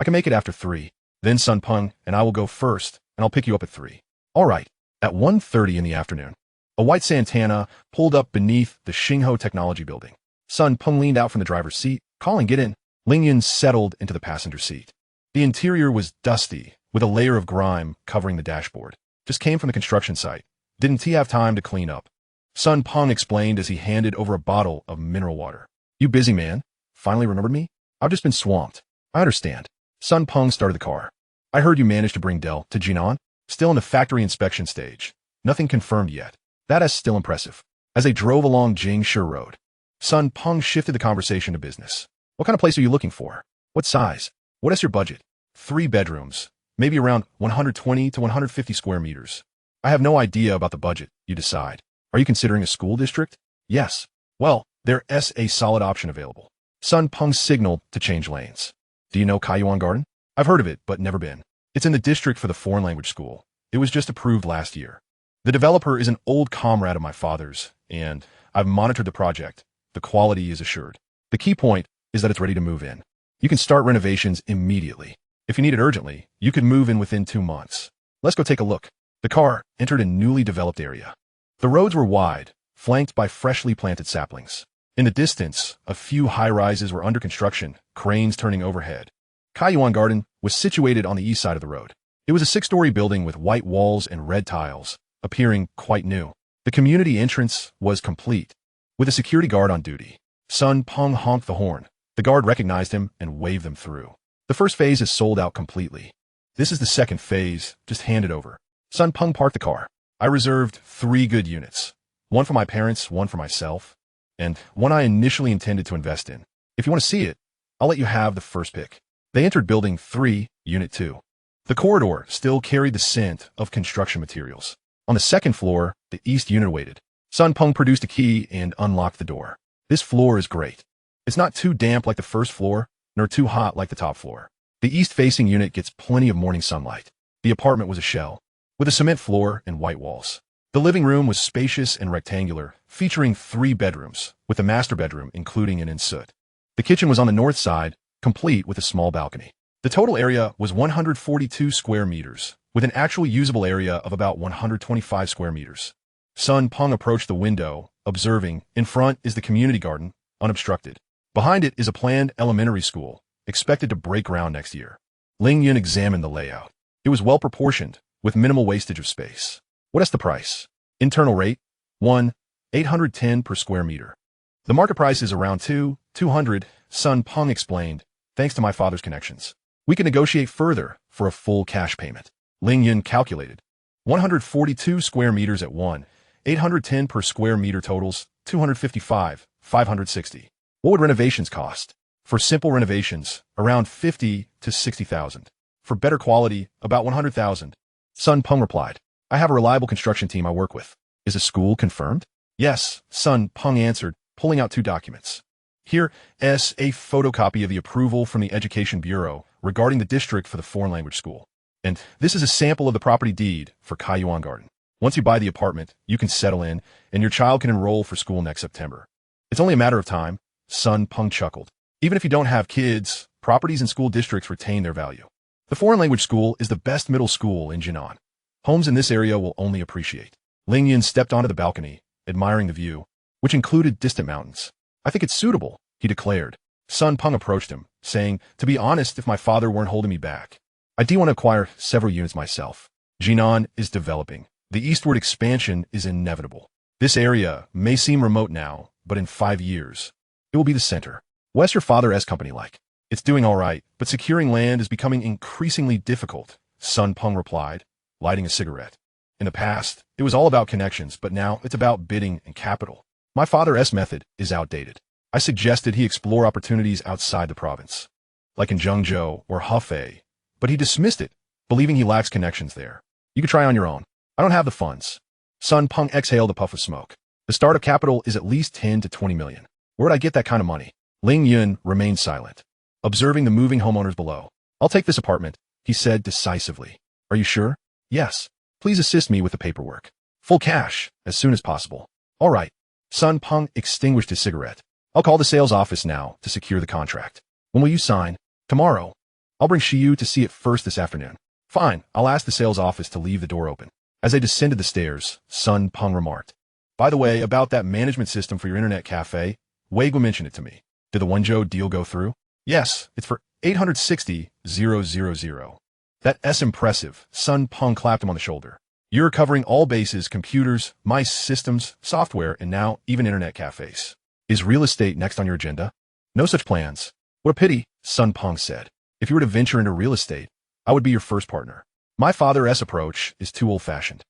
I can make it after 3. Then Sun Peng and I will go first, and I'll pick you up at 3. All right. At 1:30 in the afternoon, a white Santana pulled up beneath the Xingho Technology Building. Sun Peng leaned out from the driver's seat, calling, get in. Ling Yun settled into the passenger seat. The interior was dusty, with a layer of grime covering the dashboard. Just came from the construction site. Didn't he have time to clean up? Sun Peng explained as he handed over a bottle of mineral water. You busy, man? Finally remembered me? I've just been swamped. I understand. Sun Peng started the car. I heard you managed to bring Dell to Jinan? Still in the factory inspection stage. Nothing confirmed yet. That is still impressive. As they drove along Jingshu Road, Sun Peng shifted the conversation to business. What kind of place are you looking for? What size? What is your budget? 3 bedrooms, maybe around 120 to 150 square meters. I have no idea about the budget, you decide. Are you considering a school district? Yes. Well, there's a solid option available. Sun Peng signaled to change lanes. Do you know Kaiyuan Garden? I've heard of it, but never been. It's in the district for the foreign language school. It was just approved last year. The developer is an old comrade of my father's, and I've monitored the project. The quality is assured. The key point is that it's ready to move in. You can start renovations immediately. If you need it urgently, you could move in within 2 months. Let's go take a look. The car entered a newly developed area. The roads were wide, flanked by freshly planted saplings. In the distance, a few high-rises were under construction, cranes turning overhead. Kaiyuan Garden was situated on the east side of the road. It was a 6-story building with white walls and red tiles, appearing quite new. The community entrance was complete, with a security guard on duty. Sun Peng honked the horn. The guard recognized him and waved them through. The first phase is sold out completely. This is the second phase, just hand it over. Sun Peng parked the car. I reserved 3 good units. 1 for my parents, 1 for myself, and 1 I initially intended to invest in. If you want to see it, I'll let you have the first pick. They entered building 3, unit 2. The corridor still carried the scent of construction materials. On the second floor, the east unit waited. Sun Peng produced a key and unlocked the door. This floor is great. It's not too damp like the first floor, nor too hot like the top floor. The east-facing unit gets plenty of morning sunlight. The apartment was a shell, with a cement floor and white walls. The living room was spacious and rectangular, featuring 3 bedrooms, with the master bedroom including an ensuite. The kitchen was on the north side, complete with a small balcony. The total area was 142 square meters, with an actual usable area of about 125 square meters. Sun Peng approached the window, observing, in front is the community garden, unobstructed. Behind it is a planned elementary school, expected to break ground next year. Ling Yun examined the layout. It was well proportioned, with minimal wastage of space. What is the price? Internal rate, 1,810 per square meter. The market price is around 200, Sun Peng explained, thanks to my father's connections. We can negotiate further for a full cash payment. Ling Yun calculated. 142 square meters at 1,810 per square meter totals, 255, 560. What would renovations cost? For simple renovations, around 50 to 60,000. For better quality, about 100,000. Sun Peng replied, I have a reliable construction team I work with. Is the school confirmed? Yes, Sun Peng answered, pulling out 2 documents. Here is a photocopy of the approval from the Education Bureau regarding the district for the foreign language school. And this is a sample of the property deed for Kaiyuan Garden. Once you buy the apartment, you can settle in, and your child can enroll for school next September. It's only a matter of time, Sun Peng chuckled. Even if you don't have kids, properties and school districts retain their value. The foreign language school is the best middle school in Jinan. Homes in this area will only appreciate. Ling Yun stepped onto the balcony, admiring the view, which included distant mountains. I think it's suitable, he declared. Sun Peng approached him, saying, to be honest, if my father weren't holding me back, I do want to acquire several units myself. Jinan is developing. The eastward expansion is inevitable. This area may seem remote now, but in 5 years, it will be the center. What's your father's company like? It's doing all right, but securing land is becoming increasingly difficult, Sun Peng replied, lighting a cigarette. In the past, it was all about connections, but now it's about bidding and capital. My father's method is outdated. I suggested he explore opportunities outside the province, like in Zhengzhou or Hefei, but he dismissed it, believing he lacks connections there. You could try on your own. I don't have the funds. Sun Peng exhaled a puff of smoke. The startup capital is at least 10 to 20 million. Where'd I get that kind of money? Ling Yun remained silent, observing the moving homeowners below. I'll take this apartment, he said decisively. Are you sure? Yes. Please assist me with the paperwork. Full cash, as soon as possible. All right. Sun Peng extinguished his cigarette. I'll call the sales office now to secure the contract. When will you sign? Tomorrow. I'll bring Shiyu to see it first this afternoon. Fine, I'll ask the sales office to leave the door open. As they descended the stairs, Sun Peng remarked, by the way, about that management system for your internet cafe, Wei mentioned it to me. Did the Wenzhou deal go through? Yes, it's for 860,000. That's impressive. Sun Peng clapped him on the shoulder. You're covering all bases, computers, mice systems, software, and now even internet cafes. Is real estate next on your agenda? No such plans. What a pity, Sun Peng said. If you were to venture into real estate, I would be your first partner. My father's approach is too old-fashioned.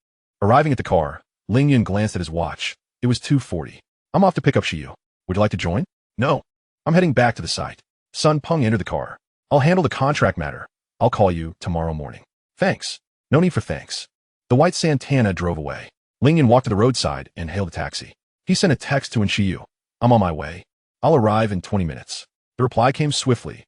Arriving at the car, Ling Yun glanced at his watch. It was 2:40. I'm off to pick up Shiyu. Would you like to join? No. I'm heading back to the site. Sun Peng entered the car. I'll handle the contract matter. I'll call you tomorrow morning. Thanks. No need for thanks. The white Santana drove away. Ling Yun walked to the roadside and hailed a taxi. He sent a text to Shiyu. I'm on my way. I'll arrive in 20 minutes. The reply came swiftly.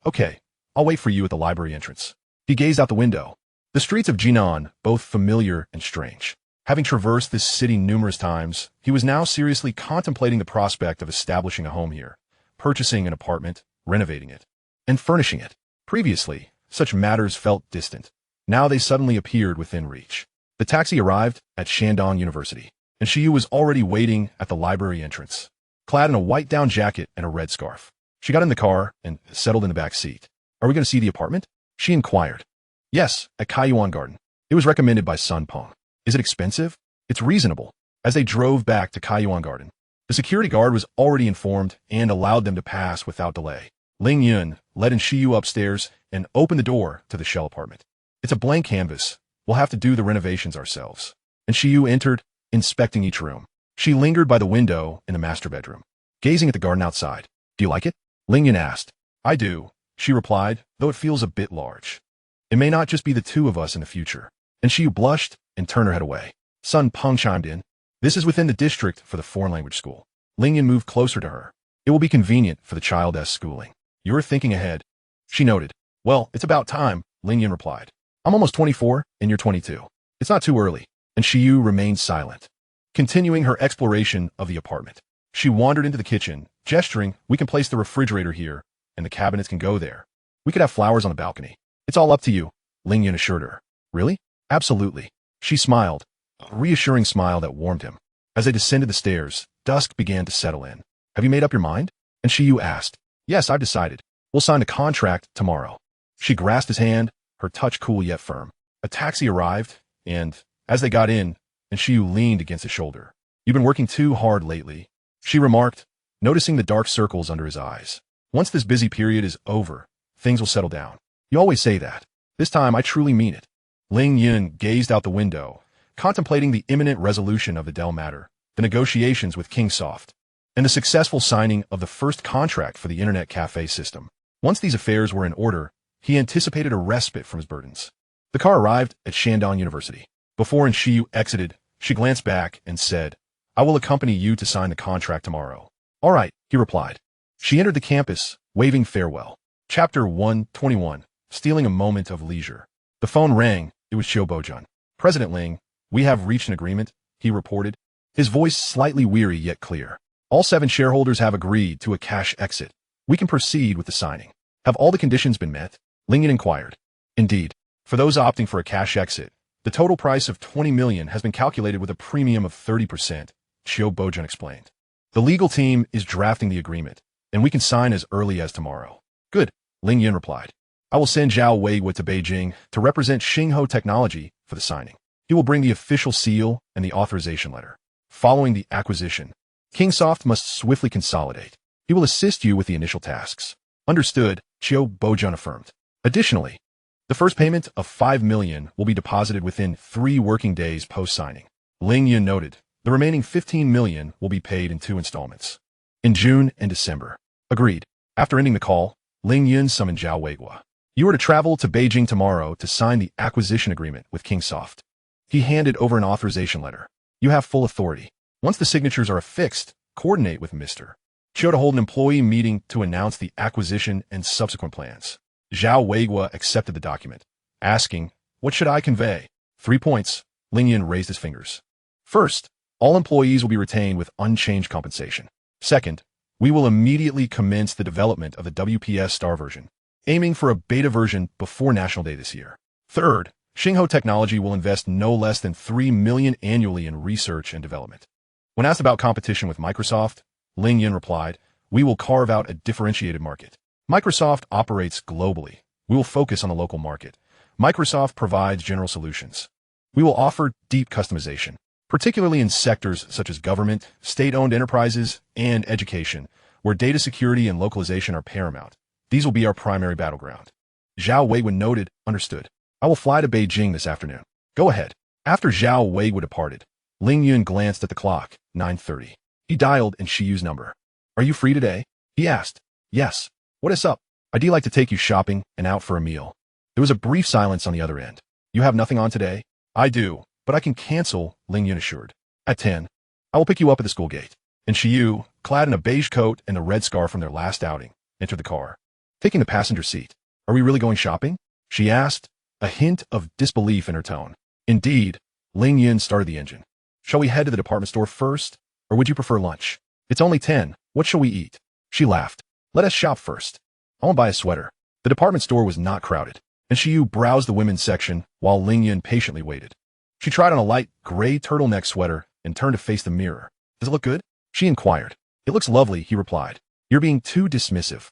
Okay, I'll wait for you at the library entrance. He gazed out the window. The streets of Jinan, both familiar and strange. Having traversed this city numerous times, he was now seriously contemplating the prospect of establishing a home here, purchasing an apartment, renovating it, and furnishing it. Previously, such matters felt distant. Now they suddenly appeared within reach. The taxi arrived at Shandong University, and Shiyu was already waiting at the library entrance, clad in a white down jacket and a red scarf. She got in the car and settled in the back seat. Are we going to see the apartment? She inquired. Yes, at Kaiyuan Garden. It was recommended by Sun Peng. Is it expensive? It's reasonable. As they drove back to Kaiyuan Garden, the security guard was already informed and allowed them to pass without delay. Ling Yun led in Shiyu upstairs and opened the door to the shell apartment. It's a blank canvas. We'll have to do the renovations ourselves. And Shiyu entered, inspecting each room. She lingered by the window in the master bedroom, gazing at the garden outside. Do you like it? Ling Yun asked. I do, she replied, though it feels a bit large. It may not just be the two of us in the future. And Shiyu blushed and turned her head away. Sun Peng chimed in. This is within the district for the foreign language school. Ling Yun moved closer to her. It will be convenient for the child's schooling. You're thinking ahead. She noted. Well, it's about time, Ling Yun replied. I'm almost 24, and you're 22. It's not too early. And Shiyu remained silent, continuing her exploration of the apartment. She wandered into the kitchen, gesturing, we can place the refrigerator here, and the cabinets can go there. We could have flowers on the balcony. It's all up to you, Ling Yun assured her. Really? Absolutely. She smiled, a reassuring smile that warmed him. As they descended the stairs, dusk began to settle in. Have you made up your mind? And Shiyu asked. Yes, I've decided. We'll sign a contract tomorrow. She grasped his hand, her touch cool yet firm. A taxi arrived, and, as they got in, and Shiyu leaned against his shoulder. You've been working too hard lately, she remarked, noticing the dark circles under his eyes. Once this busy period is over, things will settle down. You always say that. This time I truly mean it. Ling Yun gazed out the window, contemplating the imminent resolution of the Dell matter, the negotiations with Kingsoft, and the successful signing of the first contract for the internet cafe system. Once these affairs were in order, he anticipated a respite from his burdens. The car arrived at Shandong University. Before Shiyu exited, she glanced back and said, I will accompany you to sign the contract tomorrow. All right, he replied. She entered the campus, waving farewell. Chapter 121, Stealing a Moment of Leisure. The phone rang. It was Qiu Bojun. President Ling, we have reached an agreement, he reported, his voice slightly weary yet clear. All 7 shareholders have agreed to a cash exit. We can proceed with the signing. Have all the conditions been met? Ling Yun inquired. Indeed. For those opting for a cash exit, the total price of 20 million has been calculated with a premium of 30%, Qiu Bojun explained. The legal team is drafting the agreement, and we can sign as early as tomorrow. Good, Ling Yun replied. I will send Zhao Weiwa to Beijing to represent Xingho Technology for the signing. He will bring the official seal and the authorization letter. Following the acquisition, Kingsoft must swiftly consolidate. He will assist you with the initial tasks. Understood, Qiu Bojun affirmed. Additionally, the first payment of 5 million will be deposited within 3 working days post-signing. Ling Yun noted, the remaining 15 million will be paid in 2 installments. In June and December. Agreed. After ending the call, Ling Yun summoned Zhao Weiwa. You are to travel to Beijing tomorrow to sign the acquisition agreement with Kingsoft. He handed over an authorization letter. You have full authority. Once the signatures are affixed, coordinate with Mr. Qiu to hold an employee meeting to announce the acquisition and subsequent plans. Zhao Weiwa accepted the document, asking, what should I convey? 3 points. Ling Yun raised his fingers. First, all employees will be retained with unchanged compensation. Second, we will immediately commence the development of the WPS Star version, aiming for a beta version before National Day this year. Third, Xingho Technology will invest no less than 3 million annually in research and development. When asked about competition with Microsoft, Ling Yun replied, we will carve out a differentiated market. Microsoft operates globally. We will focus on the local market. Microsoft provides general solutions. We will offer deep customization, particularly in sectors such as government, state-owned enterprises, and education, where data security and localization are paramount. These will be our primary battleground. Zhao Weiwa noted, understood. I will fly to Beijing this afternoon. Go ahead. After Zhao Weiwa departed, Ling Yun glanced at the clock, 9:30. He dialed in Shiyu's number. Are you free today? He asked. Yes. What is up? I'd like to take you shopping and out for a meal. There was a brief silence on the other end. You have nothing on today? I do, but I can cancel, Ling Yun assured. At 10. I will pick you up at the school gate. And Shiyu, clad in a beige coat and a red scarf from their last outing, entered the car. Taking the passenger seat. Are we really going shopping? She asked, a hint of disbelief in her tone. Indeed, Ling Yun started the engine. Shall we head to the department store first, or would you prefer lunch? It's only 10. What shall we eat? She laughed. Let us shop first. I want to buy a sweater. The department store was not crowded, and Shiyu browsed the women's section while Ling Yun patiently waited. She tried on a light gray turtleneck sweater and turned to face the mirror. Does it look good? She inquired. It looks lovely, he replied. You're being too dismissive.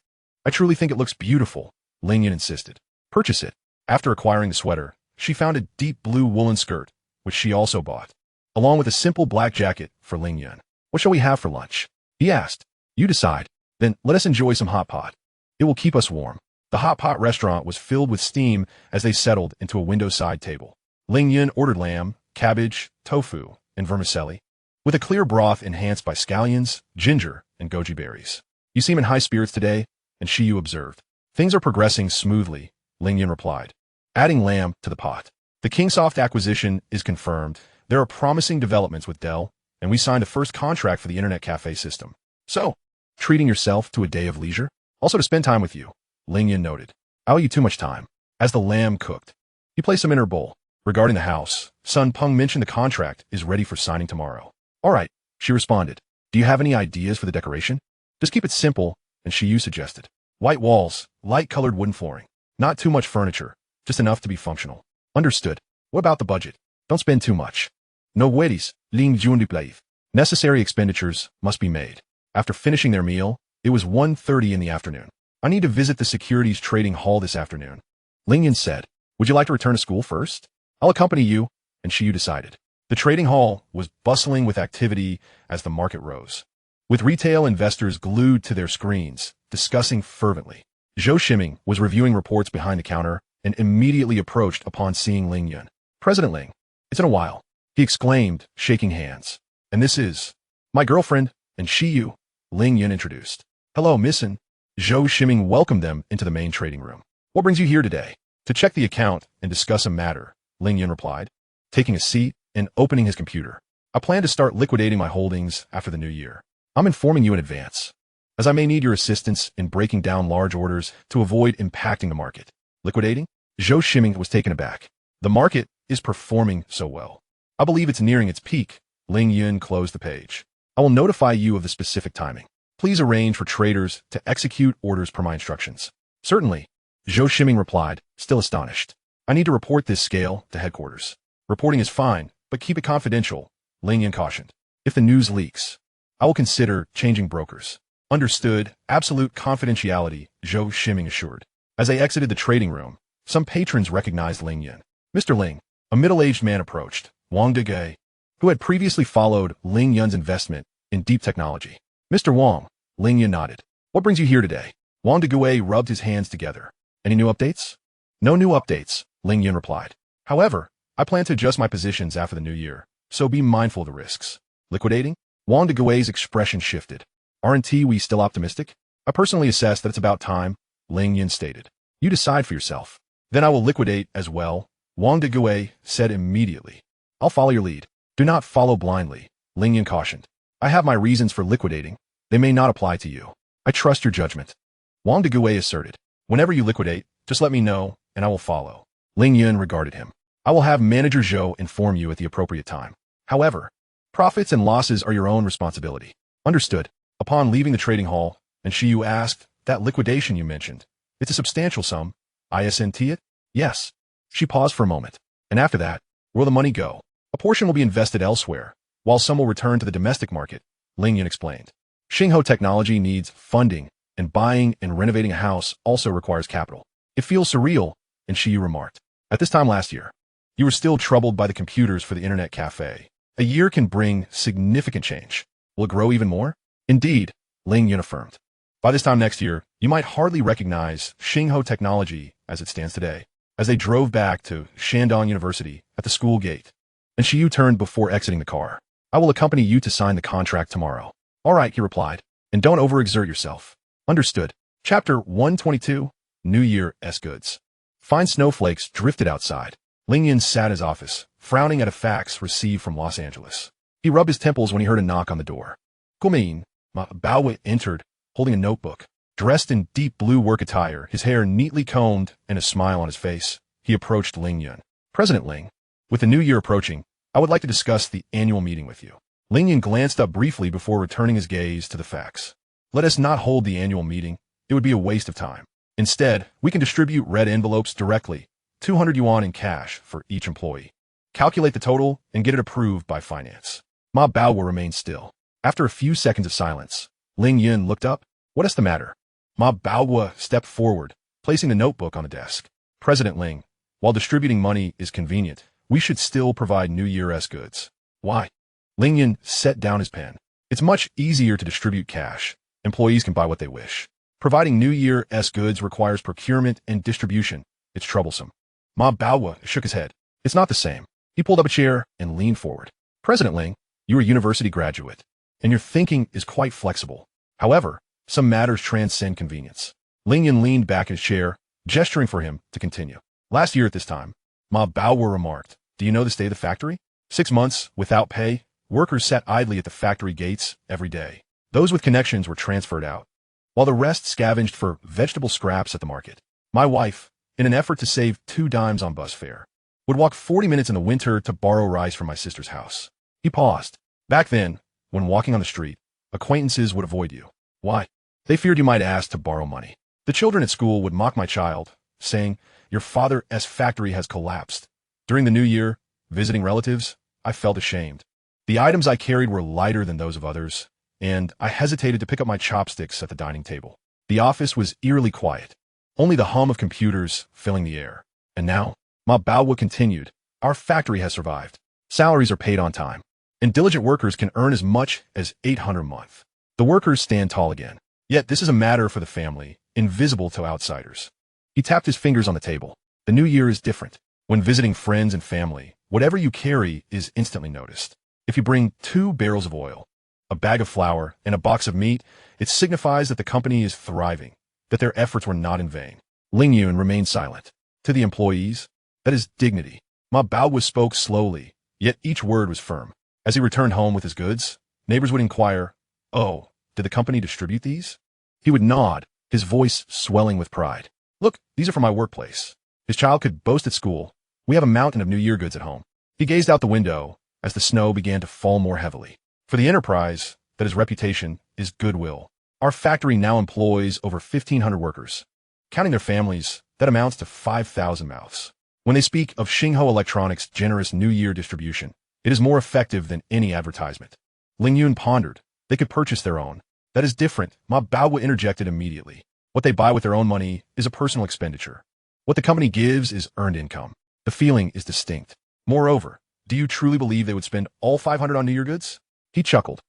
I truly think it looks beautiful, Ling Yun insisted. Purchase it. After acquiring the sweater, she found a deep blue woolen skirt, which she also bought, along with a simple black jacket for Ling Yun. What shall we have for lunch? He asked. You decide. Then let us enjoy some hot pot. It will keep us warm. The hot pot restaurant was filled with steam as they settled into a window-side table. Ling Yun ordered lamb, cabbage, tofu, and vermicelli, with a clear broth enhanced by scallions, ginger, and goji berries. You seem in high spirits today, and Shiyu observed. Things are progressing smoothly, Ling Yun replied, adding lamb to the pot. The Kingsoft acquisition is confirmed. There are promising developments with Dell, and we signed a first contract for the internet cafe system. So, treating yourself to a day of leisure? Also to spend time with you, Ling Yun noted. I owe you too much time. As the lamb cooked, he placed some in her bowl. Regarding the house, Sun Peng mentioned the contract is ready for signing tomorrow. All right, she responded. Do you have any ideas for the decoration? Just keep it simple, and Shiyu suggested. White walls, light-colored wooden flooring. Not too much furniture, just enough to be functional. Understood. What about the budget? Don't spend too much. No worries, Ling Yun replied. Necessary expenditures must be made. After finishing their meal, it was 1:30 in the afternoon. I need to visit the securities trading hall this afternoon. Ling Yun said, would you like to return to school first? I'll accompany you, and Shiyu decided. The trading hall was bustling with activity as the market rose, with retail investors glued to their screens, discussing fervently. Zhou Shiming was reviewing reports behind the counter and immediately approached upon seeing Ling Yun. President Ling, it's been a while, he exclaimed, shaking hands. And this is my girlfriend, and Shiyu, Ling Yun introduced. Hello, Missin. Zhou Shiming welcomed them into the main trading room. What brings you here today? To check the account and discuss a matter, Ling Yun replied, taking a seat and opening his computer. I plan to start liquidating my holdings after the new year. I'm informing you in advance, as I may need your assistance in breaking down large orders to avoid impacting the market. Liquidating? Zhou Shiming was taken aback. The market is performing so well. I believe it's nearing its peak. Ling Yun closed the page. I will notify you of the specific timing. Please arrange for traders to execute orders per my instructions. Certainly, Zhou Shiming replied, still astonished. I need to report this scale to headquarters. Reporting is fine, but keep it confidential, Ling Yun cautioned. If the news leaks, I will consider changing brokers. Understood, absolute confidentiality, Zhou Shiming assured. As they exited the trading room, some patrons recognized Ling Yun. Mr. Ling, a middle-aged man approached, Wang Degui, who had previously followed Ling Yun's investment in deep technology. Mr. Wang, Ling Yun nodded. What brings you here today? Wang Degui rubbed his hands together. Any new updates? No new updates, Ling Yun replied. However, I plan to adjust my positions after the new year, so be mindful of the risks. Liquidating? Wang Degui's expression shifted. Aren't we still optimistic? I personally assess that it's about time, Ling Yun stated. You decide for yourself. Then I will liquidate as well, Wang Degui said immediately. I'll follow your lead. Do not follow blindly, Ling Yun cautioned. I have my reasons for liquidating. They may not apply to you. I trust your judgment. Wang Degui asserted. Whenever you liquidate, just let me know, and I will follow. Ling Yun regarded him. I will have Manager Zhou inform you at the appropriate time. However, profits and losses are your own responsibility. Understood. Upon leaving the trading hall, and Shiyu asked, that liquidation you mentioned, it's a substantial sum. Isn't it? Yes. She paused for a moment. And after that, where will the money go? A portion will be invested elsewhere, while some will return to the domestic market, Ling Yun explained. Xingho Technology needs funding, and buying and renovating a house also requires capital. It feels surreal, and Shiyu remarked. At this time last year, you were still troubled by the computers for the internet cafe. A year can bring significant change. Will it grow even more? Indeed, Ling Yun affirmed. By this time next year, you might hardly recognize Xingho Technology as it stands today. As they drove back to Shandong University at the school gate, and Shiyu turned before exiting the car. I will accompany you to sign the contract tomorrow. All right, he replied, and don't overexert yourself. Understood. Chapter 122, New Year's Goods. Fine snowflakes drifted outside. Ling Yun sat in his office, frowning at a fax received from Los Angeles. He rubbed his temples when he heard a knock on the door. Gumin, Ma Bao entered, holding a notebook. Dressed in deep blue work attire, his hair neatly combed and a smile on his face, he approached Ling Yun. President Ling, with the new year approaching, I would like to discuss the annual meeting with you. Ling Yun glanced up briefly before returning his gaze to the fax. Let us not hold the annual meeting. It would be a waste of time. Instead, we can distribute red envelopes directly, 200 yuan in cash for each employee. Calculate the total and get it approved by finance. Ma Bao will remain still. After a few seconds of silence, Ling Yun looked up. What is the matter? Ma Baohua stepped forward, placing the notebook on the desk. President Ling, while distributing money is convenient, we should still provide New Year's goods. Why? Ling Yun set down his pen. It's much easier to distribute cash. Employees can buy what they wish. Providing New Year's goods requires procurement and distribution. It's troublesome. Ma Baohua shook his head. It's not the same. He pulled up a chair and leaned forward. President Ling, you're a university graduate, and your thinking is quite flexible. However, some matters transcend convenience. Ling Yun leaned back in his chair, gesturing for him to continue. Last year at this time, Ma Baohua remarked, do you know the state of the factory? 6 months without pay, workers sat idly at the factory gates every day. Those with connections were transferred out, while the rest scavenged for vegetable scraps at the market. My wife, in an effort to save 2 dimes on bus fare, would walk 40 minutes in the winter to borrow rice from my sister's house. He paused. Back then, when walking on the street, acquaintances would avoid you. Why? They feared you might ask to borrow money. The children at school would mock my child, saying, "Your father's factory has collapsed." During the new year, visiting relatives, I felt ashamed. The items I carried were lighter than those of others, and I hesitated to pick up my chopsticks at the dining table. The office was eerily quiet, only the hum of computers filling the air. And now, Ma Baowu continued, our factory has survived. Salaries are paid on time, and diligent workers can earn as much as 800 a month. The workers stand tall again. Yet this is a matter for the family, invisible to outsiders. He tapped his fingers on the table. The new year is different. When visiting friends and family, whatever you carry is instantly noticed. If you bring 2 barrels of oil, a bag of flour, and a box of meat, it signifies that the company is thriving, that their efforts were not in vain. Ling Yun remained silent. To the employees, that is dignity. Ma Baowu spoke slowly, yet each word was firm. As he returned home with his goods, neighbors would inquire, "Oh, did the company distribute these?" He would nod, his voice swelling with pride. "Look, these are from my workplace." His child could boast at school, "We have a mountain of New Year goods at home." He gazed out the window as the snow began to fall more heavily. For the enterprise, that his reputation is goodwill. Our factory now employs over 1,500 workers. Counting their families, that amounts to 5,000 mouths. When they speak of Xingho Electronics' generous New Year distribution, it is more effective than any advertisement. Ling Yun pondered. They could purchase their own. That is different, Ma Baowu interjected immediately. What they buy with their own money is a personal expenditure. What the company gives is earned income. The feeling is distinct. Moreover, do you truly believe they would spend all 500 on New Year goods? He chuckled,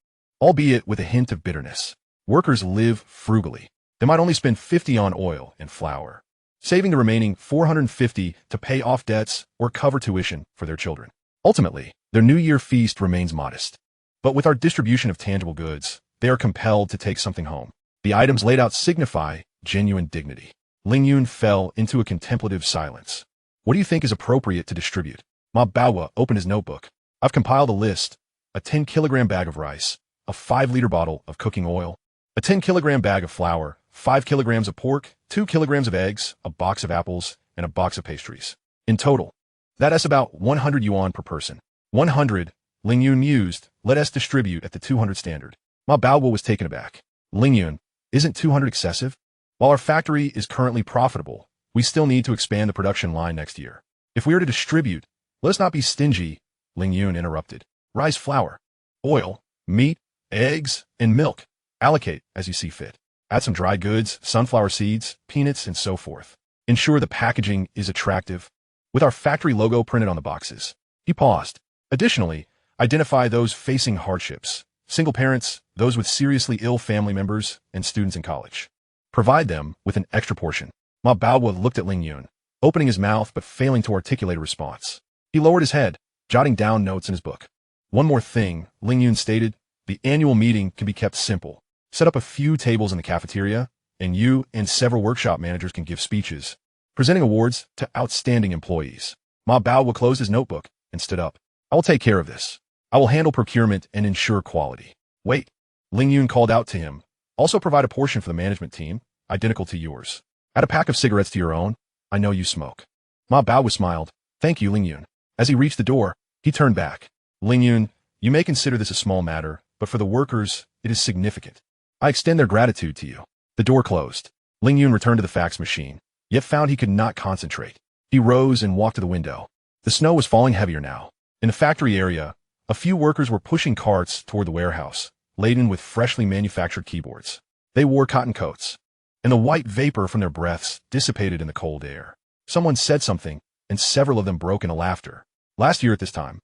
albeit with a hint of bitterness. Workers live frugally. They might only spend 50 on oil and flour, saving the remaining 450 to pay off debts or cover tuition for their children. Ultimately, their New Year feast remains modest. But with our distribution of tangible goods, they are compelled to take something home. The items laid out signify genuine dignity. Ling Yun fell into a contemplative silence. What do you think is appropriate to distribute? Ma Baowu opened his notebook. I've compiled a list. A 10-kilogram bag of rice, a 5-liter bottle of cooking oil, a 10-kilogram bag of flour, 5 kilograms of pork, 2 kilograms of eggs, a box of apples, and a box of pastries. In total, that is about 100 yuan per person. 100, Ling Yun mused, let us distribute at the 200 standard. Ma Baowu was taken aback. Ling Yun, isn't 200 excessive? While our factory is currently profitable, we still need to expand the production line next year. If we are to distribute, let us not be stingy, Ling Yun interrupted. Rice flour, oil, meat, eggs, and milk. Allocate as you see fit. Add some dry goods, sunflower seeds, peanuts, and so forth. Ensure the packaging is attractive, with our factory logo printed on the boxes. He paused. Additionally, identify those facing hardships. Single parents, those with seriously ill family members, and students in college. Provide them with an extra portion. Ma Baowu looked at Ling Yun, opening his mouth but failing to articulate a response. He lowered his head, jotting down notes in his book. One more thing, Ling Yun stated, the annual meeting can be kept simple. Set up a few tables in the cafeteria, and you and several workshop managers can give speeches, presenting awards to outstanding employees. Ma Baowu closed his notebook and stood up. I will take care of this. I will handle procurement and ensure quality. Wait, Ling Yun called out to him. Also provide a portion for the management team, identical to yours. Add a pack of cigarettes to your own. I know you smoke. Ma Baowu smiled. Thank you, Ling Yun. As he reached the door, he turned back. Ling Yun, you may consider this a small matter, but for the workers, it is significant. I extend their gratitude to you. The door closed. Ling Yun returned to the fax machine, yet found he could not concentrate. He rose and walked to the window. The snow was falling heavier now. In the factory area, a few workers were pushing carts toward the warehouse, laden with freshly manufactured keyboards. They wore cotton coats, and the white vapor from their breaths dissipated in the cold air. Someone said something, and several of them broke into laughter. Last year at this time,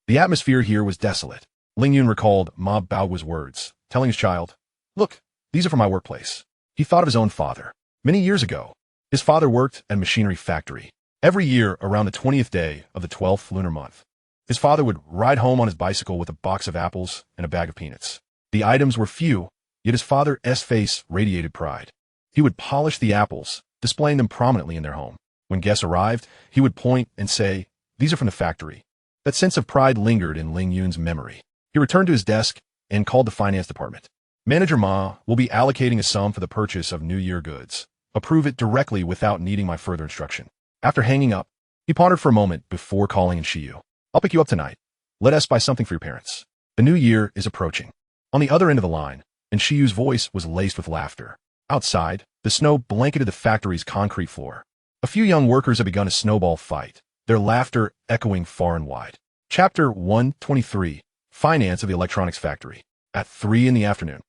the atmosphere here was desolate. Ling Yun recalled Ma Baowu's words, telling his child, look, these are from my workplace. He thought of his own father. Many years ago, his father worked at a machinery factory. Every year, around the 20th day of the 12th lunar month, his father would ride home on his bicycle with a box of apples and a bag of peanuts. The items were few, yet his father's face radiated pride. He would polish the apples, displaying them prominently in their home. When guests arrived, he would point and say, these are from the factory. That sense of pride lingered in Ling Yun's memory. He He returned to his desk and called the finance department. Manager Ma will be allocating a sum for the purchase of New Year goods. Approve it directly without needing my further instruction. After hanging up, he pondered for a moment before calling in Shiyu. I'll pick you up tonight. Let us buy something for your parents. The new year is approaching. On the other end of the line, and Shiyu's voice was laced with laughter. Outside, the snow blanketed the factory's concrete floor. A few young workers had begun a snowball fight, their laughter echoing far and wide. Chapter 123, Finance of the Electronics Factory. At 3 in the afternoon.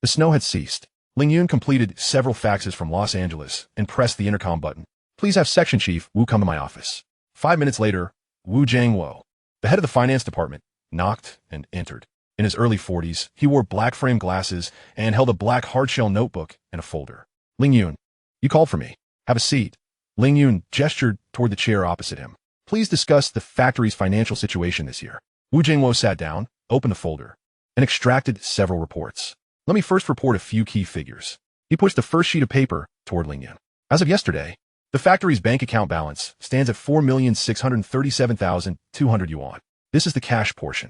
The snow had ceased. Ling Yun completed several faxes from Los Angeles and pressed the intercom button. Please have Section Chief Wu come to my office. 5 minutes later, Wu Jiangwo, the head of the finance department, knocked and entered. In his early 40s, he wore black frame glasses and held a black hardshell notebook and a folder. Ling Yun, you called for me. Have a seat. Ling Yun gestured toward the chair opposite him. Please discuss the factory's financial situation this year. Wu Jiangwo sat down, opened the folder, and extracted several reports. Let me first report a few key figures. He pushed the first sheet of paper toward Ling Yun. As of yesterday, the factory's bank account balance stands at 4,637,200 yuan. This is the cash portion.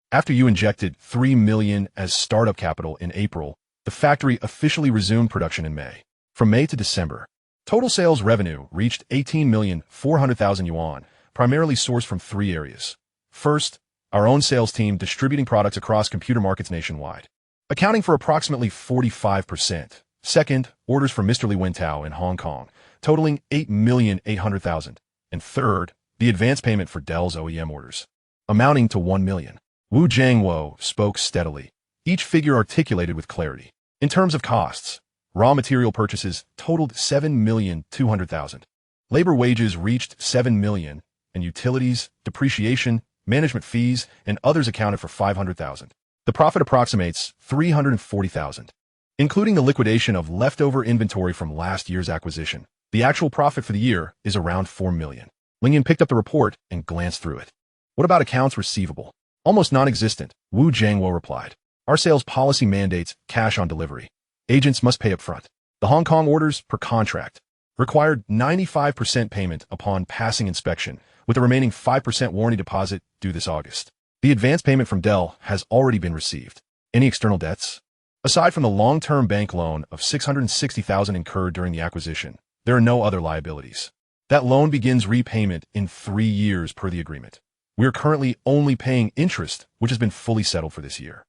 After you injected 3 million as startup capital in April, the factory officially resumed production in May. From May to December, total sales revenue reached 18,400,000 yuan, primarily sourced from 3 areas. First, our own sales team distributing products across computer markets nationwide, accounting for approximately 45%. Second, orders from Mr. Li Wentao in Hong Kong, totaling 8,800,000. And third, the advance payment for Dell's OEM orders, amounting to 1 million. Wu Jiangwo spoke steadily, each figure articulated with clarity. In terms of costs, raw material purchases totaled 7,200,000. Labor wages reached 7 million, and utilities, depreciation, management fees, and others accounted for 500,000. The profit approximates 340,000. Including the liquidation of leftover inventory from last year's acquisition, the actual profit for the year is around 4 million. Ling Yun picked up the report and glanced through it. What about accounts receivable? Almost non-existent, Wu Jiangwo replied. Our sales policy mandates cash on delivery. Agents must pay up front. The Hong Kong orders per contract required 95% payment upon passing inspection, with the remaining 5% warranty deposit due this August. The advance payment from Dell has already been received. Any external debts? Aside from the long-term bank loan of 660,000 incurred during the acquisition, there are no other liabilities. That loan begins repayment in 3 years per the agreement. We are currently only paying interest, which has been fully settled for this year.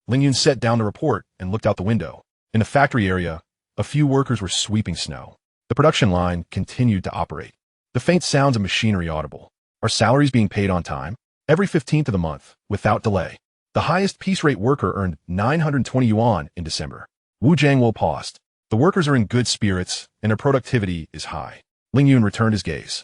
Ling Yun set down the report and looked out the window. In the factory area, a few workers were sweeping snow. The production line continued to operate. The faint sounds of machinery audible. Are salaries being paid on time? Every 15th of the month, without delay. The highest piece rate worker earned 920 yuan in December. Wu Jiangwo paused. The workers are in good spirits, and their productivity is high. Ling Yun returned his gaze.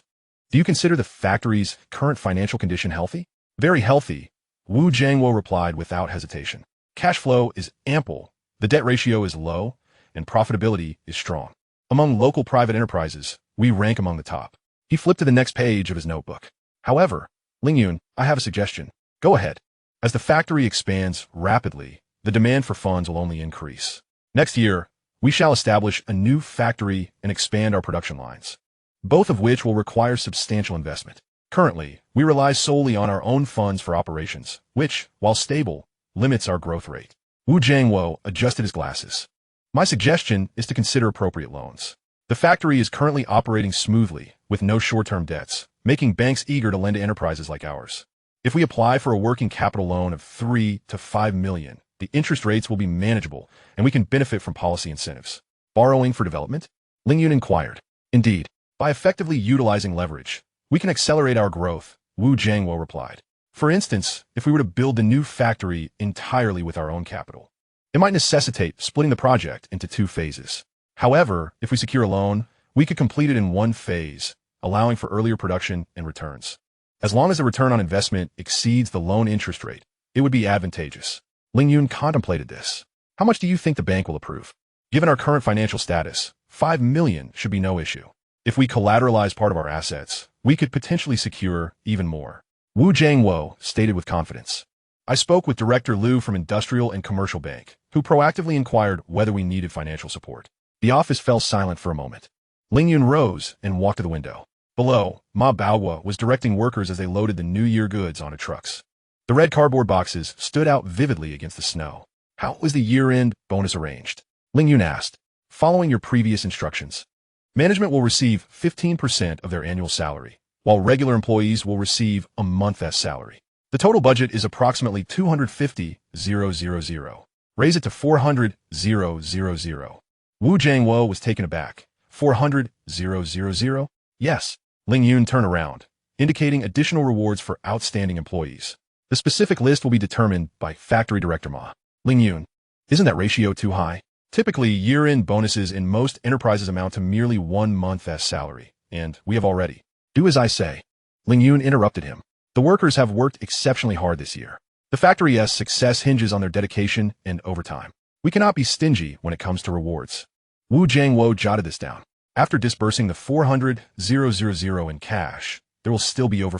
Do you consider the factory's current financial condition healthy? Very healthy, Wu Jiangwo replied without hesitation. Cash flow is ample, the debt ratio is low, and profitability is strong. Among local private enterprises, we rank among the top. He flipped to the next page of his notebook. However, Ling Yun, I have a suggestion. Go ahead. As the factory expands rapidly, the demand for funds will only increase. Next year, we shall establish a new factory and expand our production lines, both of which will require substantial investment. Currently, we rely solely on our own funds for operations, which, while stable, limits our growth rate. Wu Jiangwo adjusted his glasses. My suggestion is to consider appropriate loans. The factory is currently operating smoothly, with no short-term debts, making banks eager to lend to enterprises like ours. If we apply for a working capital loan of 3 to 5 million, the interest rates will be manageable, and we can benefit from policy incentives. Borrowing for development? Ling Yun inquired. Indeed, by effectively utilizing leverage, we can accelerate our growth, Wu Jiangwo replied. For instance, if we were to build the new factory entirely with our own capital, it might necessitate splitting the project into 2 phases. However, if we secure a loan, we could complete it in 1 phase, allowing for earlier production and returns. As long as the return on investment exceeds the loan interest rate, it would be advantageous. Ling Yun contemplated this. How much do you think the bank will approve? Given our current financial status, 5 million should be no issue. If we collateralize part of our assets, we could potentially secure even more. Wu Jiangwo stated with confidence. I spoke with Director Liu from Industrial and Commercial Bank, who proactively inquired whether we needed financial support. The office fell silent for a moment. Ling Yun rose and walked to the window. Below, Ma Baohua was directing workers as they loaded the New Year goods onto trucks. The red cardboard boxes stood out vividly against the snow. How was the year-end bonus arranged? Ling Yun asked. Following your previous instructions, management will receive 15% of their annual salary, while regular employees will receive a month's salary. The total budget is approximately 250,000. Raise it to 400,000. Wu Jiangwo was taken aback. 400,000? Yes. Ling Yun turned around, indicating additional rewards for outstanding employees. The specific list will be determined by Factory Director Ma. Ling Yun, isn't that ratio too high? Typically, year-end bonuses in most enterprises amount to merely 1 month's salary, and we have already. Do as I say. Ling Yun interrupted him. The workers have worked exceptionally hard this year. The factory's success hinges on their dedication and overtime. We cannot be stingy when it comes to rewards. Wu Jiangwo jotted this down. After disbursing the 400,000 in cash, there will still be over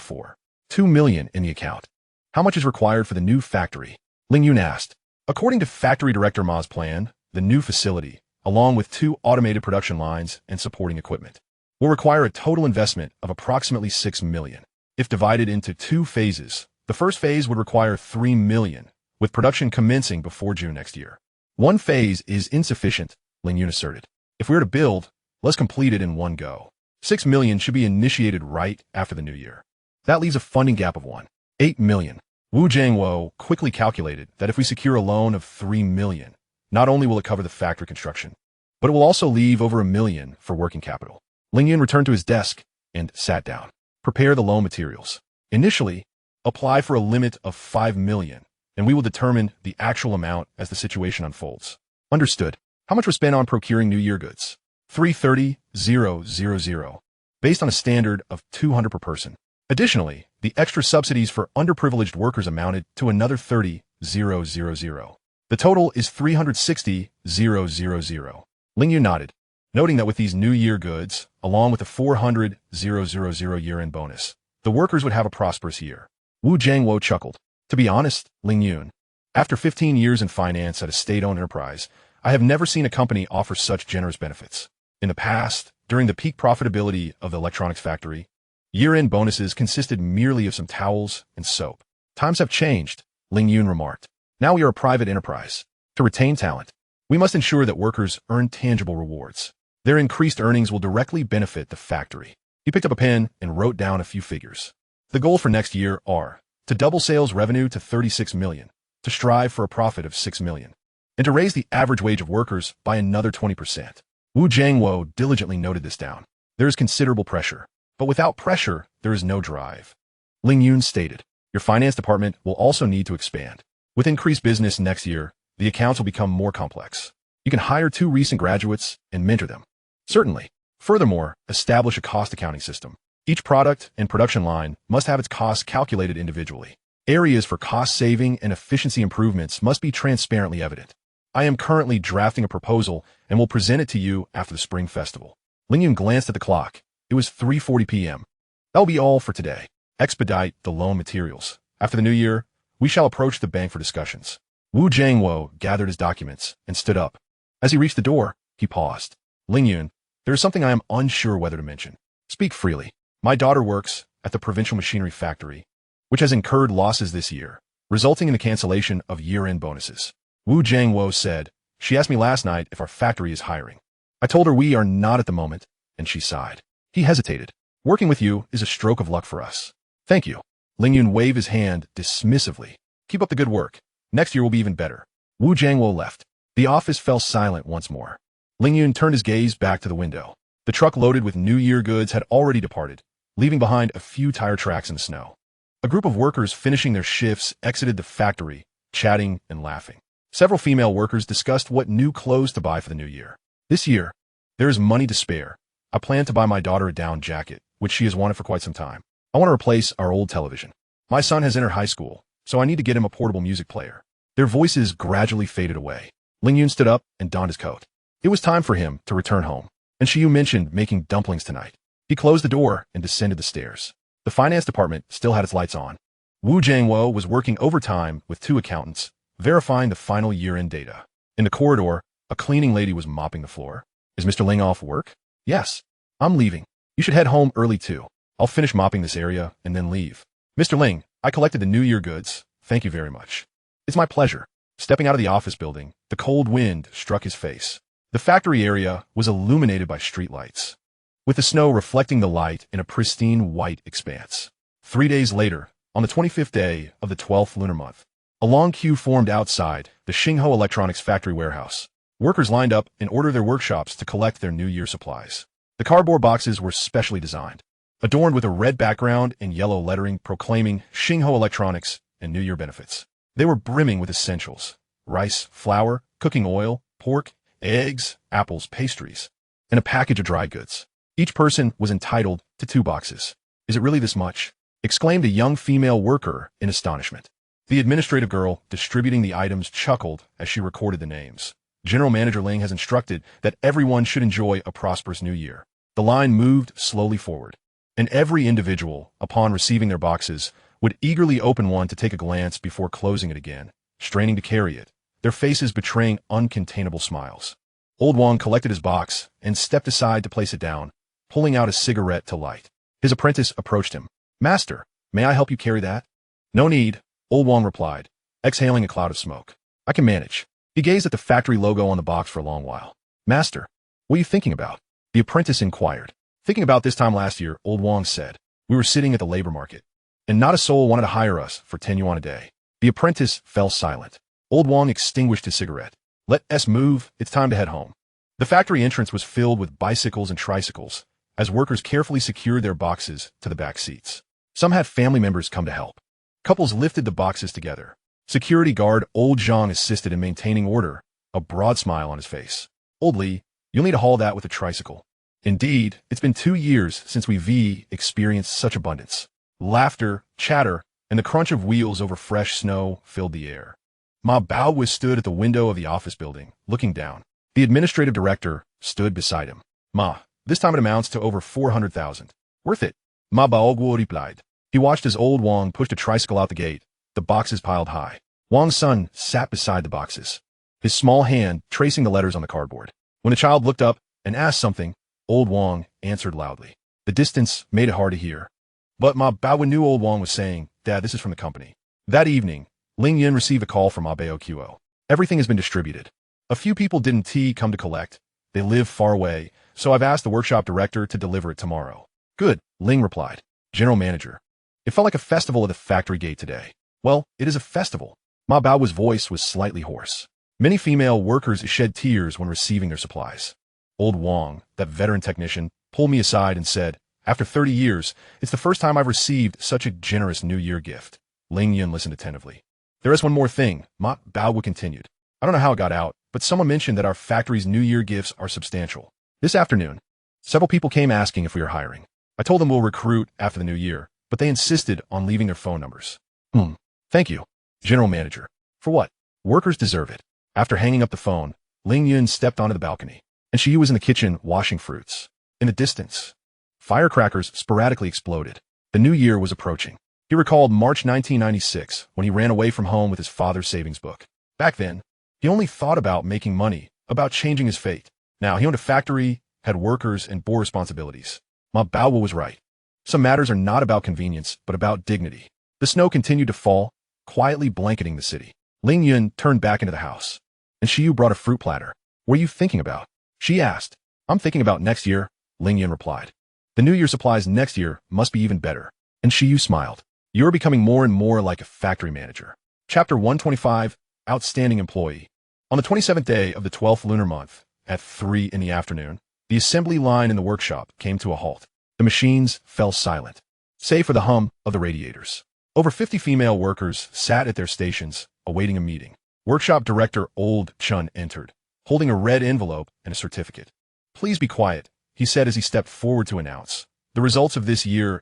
2 million in the account. How much is required for the new factory? Ling Yun asked. According to Factory Director Ma's plan, the new facility, along with 2 automated production lines and supporting equipment, will require a total investment of approximately 6 million. If divided into 2 phases, the first phase would require 3 million, with production commencing before June next year. 1 phase is insufficient, Ling Yun asserted. If we are to build, let's complete it in one go. 6 million should be initiated right after the new year. That leaves a funding gap of 8 million. Wu Jiangwo quickly calculated that if we secure a loan of 3 million, not only will it cover the factory construction, but it will also leave over 1 million for working capital. Ling Yun returned to his desk and sat down. Prepare the loan materials. Initially, apply for a limit of 5 million, and we will determine the actual amount as the situation unfolds. Understood. How much was spent on procuring New Year goods? 330,000, based on a standard of 200 per person. Additionally, the extra subsidies for underprivileged workers amounted to another 30,000. The total is 360,000. Ling Yun nodded, noting that with these New Year goods, along with the 400,000 year-end bonus, the workers would have a prosperous year. Wu Jiangwo chuckled. To be honest, Ling Yun, after 15 years in finance at a state-owned enterprise, I have never seen a company offer such generous benefits. In the past, during the peak profitability of the electronics factory, year-end bonuses consisted merely of some towels and soap. Times have changed, Ling Yun remarked. Now we are a private enterprise. To retain talent, we must ensure that workers earn tangible rewards. Their increased earnings will directly benefit the factory. He picked up a pen and wrote down a few figures. The goals for next year are to double sales revenue to 36 million, to strive for a profit of 6 million, and to raise the average wage of workers by another 20%. Wu Jiangwo diligently noted this down. There is considerable pressure, but without pressure, there is no drive. Ling Yun stated, your finance department will also need to expand. With increased business next year, the accounts will become more complex. You can hire 2 recent graduates and mentor them. Certainly. Furthermore, establish a cost accounting system. Each product and production line must have its costs calculated individually. Areas for cost saving and efficiency improvements must be transparently evident. I am currently drafting a proposal and will present it to you after the Spring Festival. Ling Yun glanced at the clock. It was 3:40 p.m. That will be all for today. Expedite the loan materials. After the new year, we shall approach the bank for discussions. Wu Jiangwo gathered his documents and stood up. As he reached the door, he paused. Ling Yun, there is something I am unsure whether to mention. Speak freely. My daughter works at the provincial machinery factory, which has incurred losses this year, resulting in the cancellation of year-end bonuses. Wu Jiangwo said, she asked me last night if our factory is hiring. I told her we are not at the moment, and she sighed. He hesitated. Working with you is a stroke of luck for us. Thank you. Ling Yun waved his hand dismissively. Keep up the good work. Next year will be even better. Wu Jiangwo left. The office fell silent once more. Ling Yun turned his gaze back to the window. The truck loaded with New Year goods had already departed, leaving behind a few tire tracks in the snow. A group of workers finishing their shifts exited the factory, chatting and laughing. Several female workers discussed what new clothes to buy for the new year. This year, there is money to spare. I plan to buy my daughter a down jacket, which she has wanted for quite some time. I want to replace our old television. My son has entered high school, so I need to get him a portable music player. Their voices gradually faded away. Ling Yun stood up and donned his coat. It was time for him to return home, and Shiyu mentioned making dumplings tonight. He closed the door and descended the stairs. The finance department still had its lights on. Wu Jiangwo was working overtime with 2 accountants, verifying the final year-end data. In the corridor, a cleaning lady was mopping the floor. Is Mr. Ling off work? Yes. I'm leaving. You should head home early too. I'll finish mopping this area and then leave. Mr. Ling, I collected the New Year goods. Thank you very much. It's my pleasure. Stepping out of the office building, the cold wind struck his face. The factory area was illuminated by streetlights, with the snow reflecting the light in a pristine white expanse. 3 days later, on the 25th day of the 12th lunar month, a long queue formed outside the Xingho Electronics factory warehouse. Workers lined up in order their workshops to collect their New Year supplies. The cardboard boxes were specially designed, adorned with a red background and yellow lettering proclaiming Xingho Electronics and New Year benefits. They were brimming with essentials: rice, flour, cooking oil, pork, eggs, apples, pastries, and a package of dry goods. Each person was entitled to 2 boxes. "Is it really this much?" exclaimed a young female worker in astonishment. The administrative girl distributing the items chuckled as she recorded the names. General Manager Ling has instructed that everyone should enjoy a prosperous new year. The line moved slowly forward, and every individual, upon receiving their boxes, would eagerly open one to take a glance before closing it again, straining to carry it, their faces betraying uncontainable smiles. Old Wang collected his box and stepped aside to place it down, pulling out a cigarette to light. His apprentice approached him. "Master, may I help you carry that?" "No need," Old Wang replied, exhaling a cloud of smoke. "I can manage." He gazed at the factory logo on the box for a long while. "Master, what are you thinking about?" the apprentice inquired. "Thinking about this time last year," Old Wang said. "We were sitting at the labor market, and not a soul wanted to hire us for 10 yuan a day." The apprentice fell silent. Old Wang extinguished his cigarette. "Let us move, it's time to head home." The factory entrance was filled with bicycles and tricycles, as workers carefully secured their boxes to the back seats. Some had family members come to help. Couples lifted the boxes together. Security guard Old Zhang assisted in maintaining order, a broad smile on his face. "Old Li, you'll need to haul that with a tricycle." Indeed, it's been 2 years since we've experienced such abundance. Laughter, chatter, and the crunch of wheels over fresh snow filled the air. Ma Bao was stood at the window of the office building, looking down. The administrative director stood beside him. "Ma, this time it amounts to over 400,000. Worth it," Ma Bao replied. He watched as Old Wang pushed a tricycle out the gate, the boxes piled high. Wang's son sat beside the boxes, his small hand tracing the letters on the cardboard. When the child looked up and asked something, Old Wang answered loudly. The distance made it hard to hear, but Ma Bao knew Old Wang was saying, "Dad, this is from the company." That evening, Ling Yun received a call from Ma Bao QO. "Everything has been distributed. A few people didn't come to collect. They live far away, so I've asked the workshop director to deliver it tomorrow." "Good," Ling replied. "General Manager, it felt like a festival at the factory gate today." "Well, it is a festival." Ma Bao's voice was slightly hoarse. Many female workers shed tears when receiving their supplies. Old Wang, that veteran technician, pulled me aside and said, "After 30 years, it's the first time I've received such a generous New Year gift." Ling Yun listened attentively. "There is one more thing," Ma Bao continued. "I don't know how it got out, but someone mentioned that our factory's New Year gifts are substantial. This afternoon, several people came asking if we are hiring. I told them we'll recruit after the New Year, but they insisted on leaving their phone numbers." "Thank you, General Manager." "For what?" "Workers deserve it." After hanging up the phone, Ling Yun stepped onto the balcony, and she was in the kitchen washing fruits. In the distance, firecrackers sporadically exploded. The new year was approaching. He recalled March 1996, when he ran away from home with his father's savings book. Back then, he only thought about making money, about changing his fate. Now he owned a factory, had workers, and bore responsibilities. Ma Bao was right. Some matters are not about convenience, but about dignity. The snow continued to fall, quietly blanketing the city. Ling Yun turned back into the house, and Shiyu brought a fruit platter. "What are you thinking about?" she asked. "I'm thinking about next year," Ling Yun replied. "The New Year supplies next year must be even better." And Shiyu smiled. "You're becoming more and more like a factory manager." Chapter 125, Outstanding Employee. On the 27th day of the 12th lunar month, at 3 in the afternoon, the assembly line in the workshop came to a halt. The machines fell silent, save for the hum of the radiators. Over 50 female workers sat at their stations, awaiting a meeting. Workshop Director Old Chun entered, holding a red envelope and a certificate. "Please be quiet," he said as he stepped forward to announce. "The results of this year's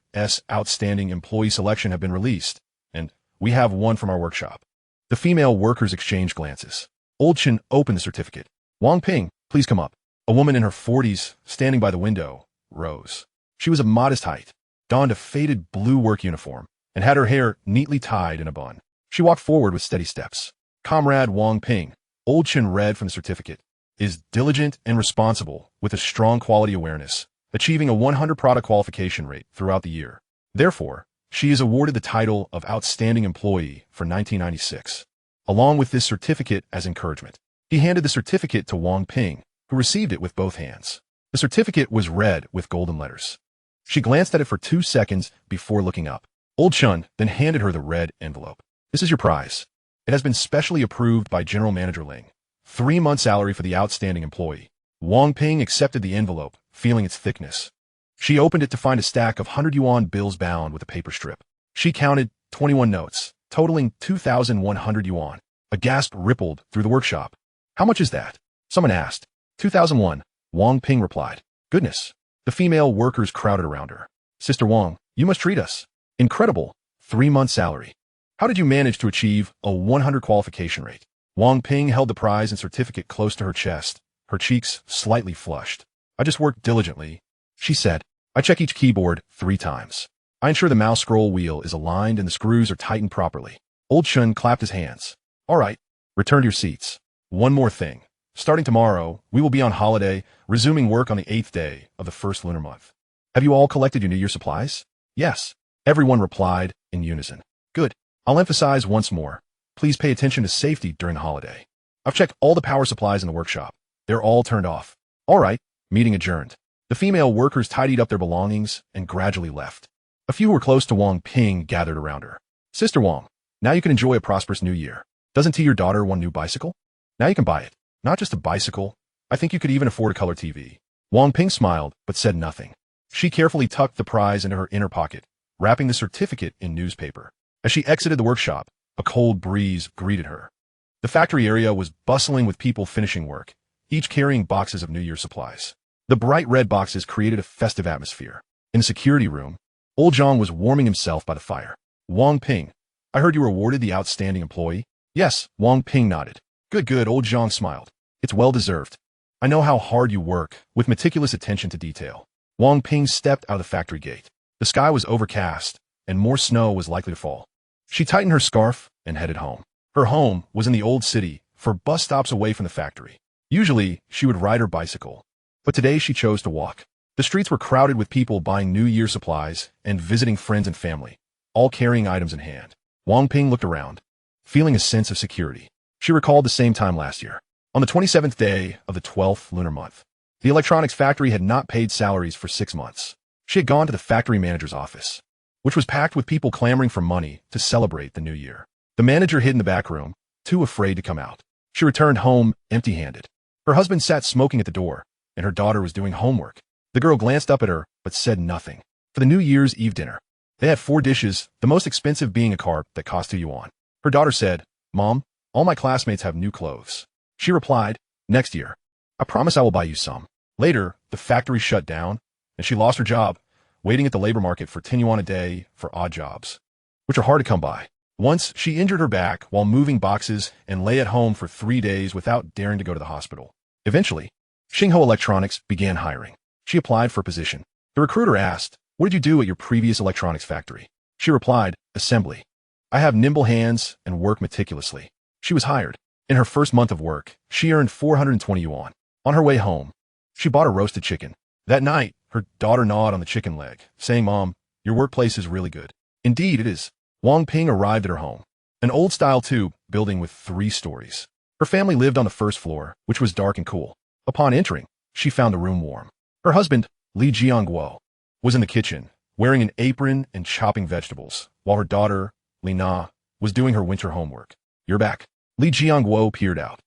Outstanding Employee Selection have been released, and we have one from our workshop." The female workers exchanged glances. Old Chun opened the certificate. "Wang Ping, please come up." A woman in her 40s, standing by the window, rose. She was of modest height, donned a faded blue work uniform, and had her hair neatly tied in a bun. She walked forward with steady steps. "Comrade Wang Ping," Old Chun read from the certificate, "is diligent and responsible with a strong quality awareness, achieving a 100 product qualification rate throughout the year. Therefore, She is awarded the title of Outstanding Employee for 1996, along with this certificate as encouragement. He handed the certificate to Wang Ping, who received it with both hands. The certificate was red with golden letters. She glanced at it for 2 seconds before looking up. Old Chun then handed her the red envelope. This is your prize. It has been specially approved by General Manager Ling. 3-month salary for the outstanding employee. Wang Ping accepted the envelope, feeling its thickness. She opened it to find a stack of 100 yuan bills bound with a paper strip. She counted 21 notes, totaling 2,100 yuan. A gasp rippled through the workshop. How much is that? Someone asked. 2,001. Wang Ping replied. Goodness. The female workers crowded around her. Sister Wang, you must treat us. Incredible. 3-month salary. How did you manage to achieve a 100 qualification rate? Wang Ping held the prize and certificate close to her chest, her cheeks slightly flushed. I just worked diligently, she said. I check each keyboard 3 times. I ensure the mouse scroll wheel is aligned and the screws are tightened properly. Old Chun clapped his hands. All right, return to your seats. One more thing. Starting tomorrow, we will be on holiday, resuming work on the 8th day of the first lunar month. Have you all collected your New Year supplies? Yes. Everyone replied in unison. Good. I'll emphasize once more. Please pay attention to safety during the holiday. I've checked all the power supplies in the workshop. They're all turned off. All right. Meeting adjourned. The female workers tidied up their belongings and gradually left. A few who were close to Wang Ping gathered around her. Sister Wang, now you can enjoy a prosperous new year. Doesn't your daughter want a new bicycle? Now you can buy it. Not just a bicycle. I think you could even afford a color TV. Wang Ping smiled, but said nothing. She carefully tucked the prize into her inner pocket, wrapping the certificate in newspaper. As she exited the workshop, a cold breeze greeted her. The factory area was bustling with people finishing work, each carrying boxes of New Year supplies. The bright red boxes created a festive atmosphere. In the security room, Old Zhang was warming himself by the fire. Wang Ping, I heard you were awarded the outstanding employee? Yes, Wang Ping nodded. Good, Old Zhang smiled. It's well-deserved. I know how hard you work, with meticulous attention to detail. Wang Ping stepped out of the factory gate. The sky was overcast, and more snow was likely to fall. She tightened her scarf and headed home. Her home was in the old city, 4 bus stops away from the factory. Usually, she would ride her bicycle, but today she chose to walk. The streets were crowded with people buying New Year supplies and visiting friends and family, all carrying items in hand. Wang Ping looked around, feeling a sense of security. She recalled the same time last year. On the 27th day of the 12th lunar month, the electronics factory had not paid salaries for 6 months. She had gone to the factory manager's office, which was packed with people clamoring for money to celebrate the new year. The manager hid in the back room, too afraid to come out. She returned home empty-handed. Her husband sat smoking at the door, and her daughter was doing homework. The girl glanced up at her, but said nothing. For the New Year's Eve dinner, they had 4 dishes, the most expensive being a carp that cost 2 yuan. Her daughter said, Mom, all my classmates have new clothes. She replied, next year. I promise I will buy you some. Later, the factory shut down, and she lost her job, waiting at the labor market for 10 yuan a day for odd jobs, which are hard to come by. Once, she injured her back while moving boxes and lay at home for 3 days without daring to go to the hospital. Eventually, Xingho Electronics began hiring. She applied for a position. The recruiter asked, what did you do at your previous electronics factory? She replied, assembly. I have nimble hands and work meticulously. She was hired. In her first month of work, she earned 420 yuan. On her way home, she bought a roasted chicken. That night, her daughter gnawed on the chicken leg, saying, Mom, your workplace is really good. Indeed, it is. Wang Ping arrived at her home, an old-style tube building with 3 stories. Her family lived on the first floor, which was dark and cool. Upon entering, she found the room warm. Her husband, Li Jiangguo, was in the kitchen, wearing an apron and chopping vegetables, while her daughter, Li Na, was doing her winter homework. You're back. Li Jiangguo peered out.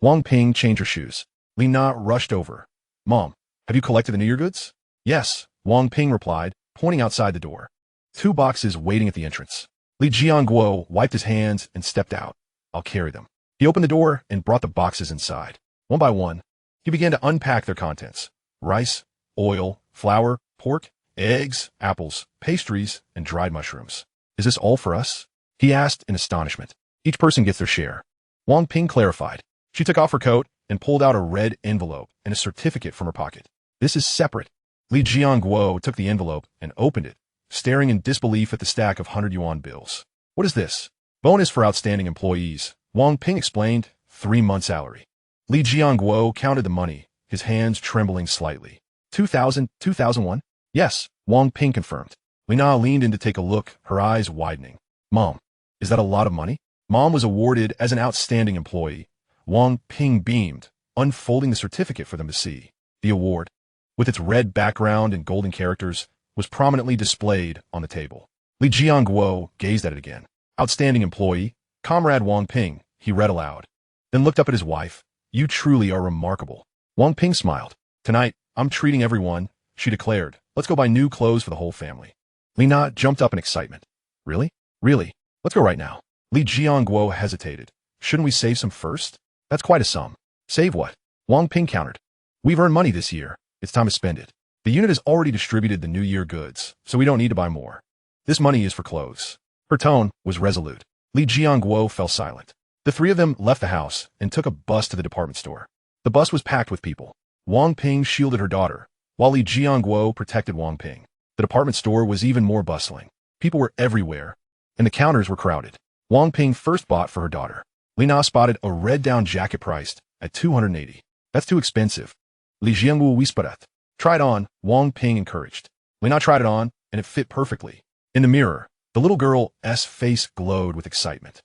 Wang Ping changed her shoes. Li Na rushed over. Mom, have you collected the New Year goods? Yes, Wang Ping replied, pointing outside the door. 2 boxes waiting at the entrance. Li Jiangguo wiped his hands and stepped out. I'll carry them. He opened the door and brought the boxes inside. One by one, he began to unpack their contents. Rice, oil, flour, pork, eggs, apples, pastries, and dried mushrooms. Is this all for us? He asked in astonishment. Each person gets their share. Wang Ping clarified. She took off her coat and pulled out a red envelope and a certificate from her pocket. This is separate. Li Jiangguo took the envelope and opened it, staring in disbelief at the stack of 100 yuan bills. What is this? Bonus for outstanding employees. Wang Ping explained, 3-month salary. Li Jiangguo counted the money, his hands trembling slightly. 2,001? Yes, Wang Ping confirmed. Lina leaned in to take a look, her eyes widening. Mom, is that a lot of money? Mom was awarded as an outstanding employee. Wang Ping beamed, unfolding the certificate for them to see. The award, with its red background and golden characters, was prominently displayed on the table. Li Jianguo gazed at it again. Outstanding employee, Comrade Wang Ping, he read aloud. Then looked up at his wife. You truly are remarkable. Wang Ping smiled. Tonight, I'm treating everyone, she declared. Let's go buy new clothes for the whole family. Lina jumped up in excitement. Really? Really? Let's go right now. Li Jianguo hesitated. Shouldn't we save some first? That's quite a sum. Save what? Wang Ping countered. We've earned money this year. It's time to spend it. The unit has already distributed the New Year goods, so we don't need to buy more. This money is for clothes. Her tone was resolute. Li Jianguo fell silent. The three of them left the house and took a bus to the department store. The bus was packed with people. Wang Ping shielded her daughter, while Li Jianguo protected Wang Ping. The department store was even more bustling. People were everywhere, and the counters were crowded. Wang Ping first bought for her daughter. Lina spotted a red down jacket priced at $280. That's too expensive. Li Jianguo whispered. Try it on, Wang Ping encouraged. Lina tried it on, and it fit perfectly. In the mirror, the little girl's face glowed with excitement.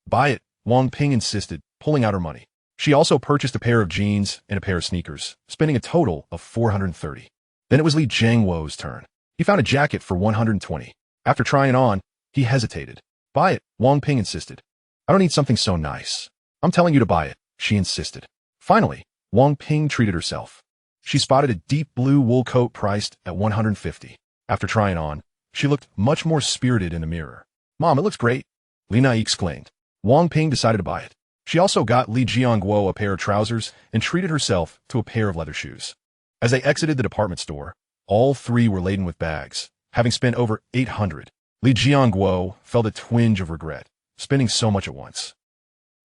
Buy it, Wang Ping insisted, pulling out her money. She also purchased a pair of jeans and a pair of sneakers, spending a total of $430. Then it was Li Jianguo's turn. He found a jacket for $120. After trying it on, he hesitated. Buy it, Wang Ping insisted. I don't need something so nice. I'm telling you to buy it, she insisted. Finally, Wang Ping treated herself. She spotted a deep blue wool coat priced at $150. After trying on, she looked much more spirited in the mirror. Mom, it looks great, Lina exclaimed. Wang Ping decided to buy it. She also got Li Jianguo a pair of trousers and treated herself to a pair of leather shoes. As they exited the department store, all three were laden with bags, having spent over $800. Li Jianguo felt a twinge of regret, spending so much at once.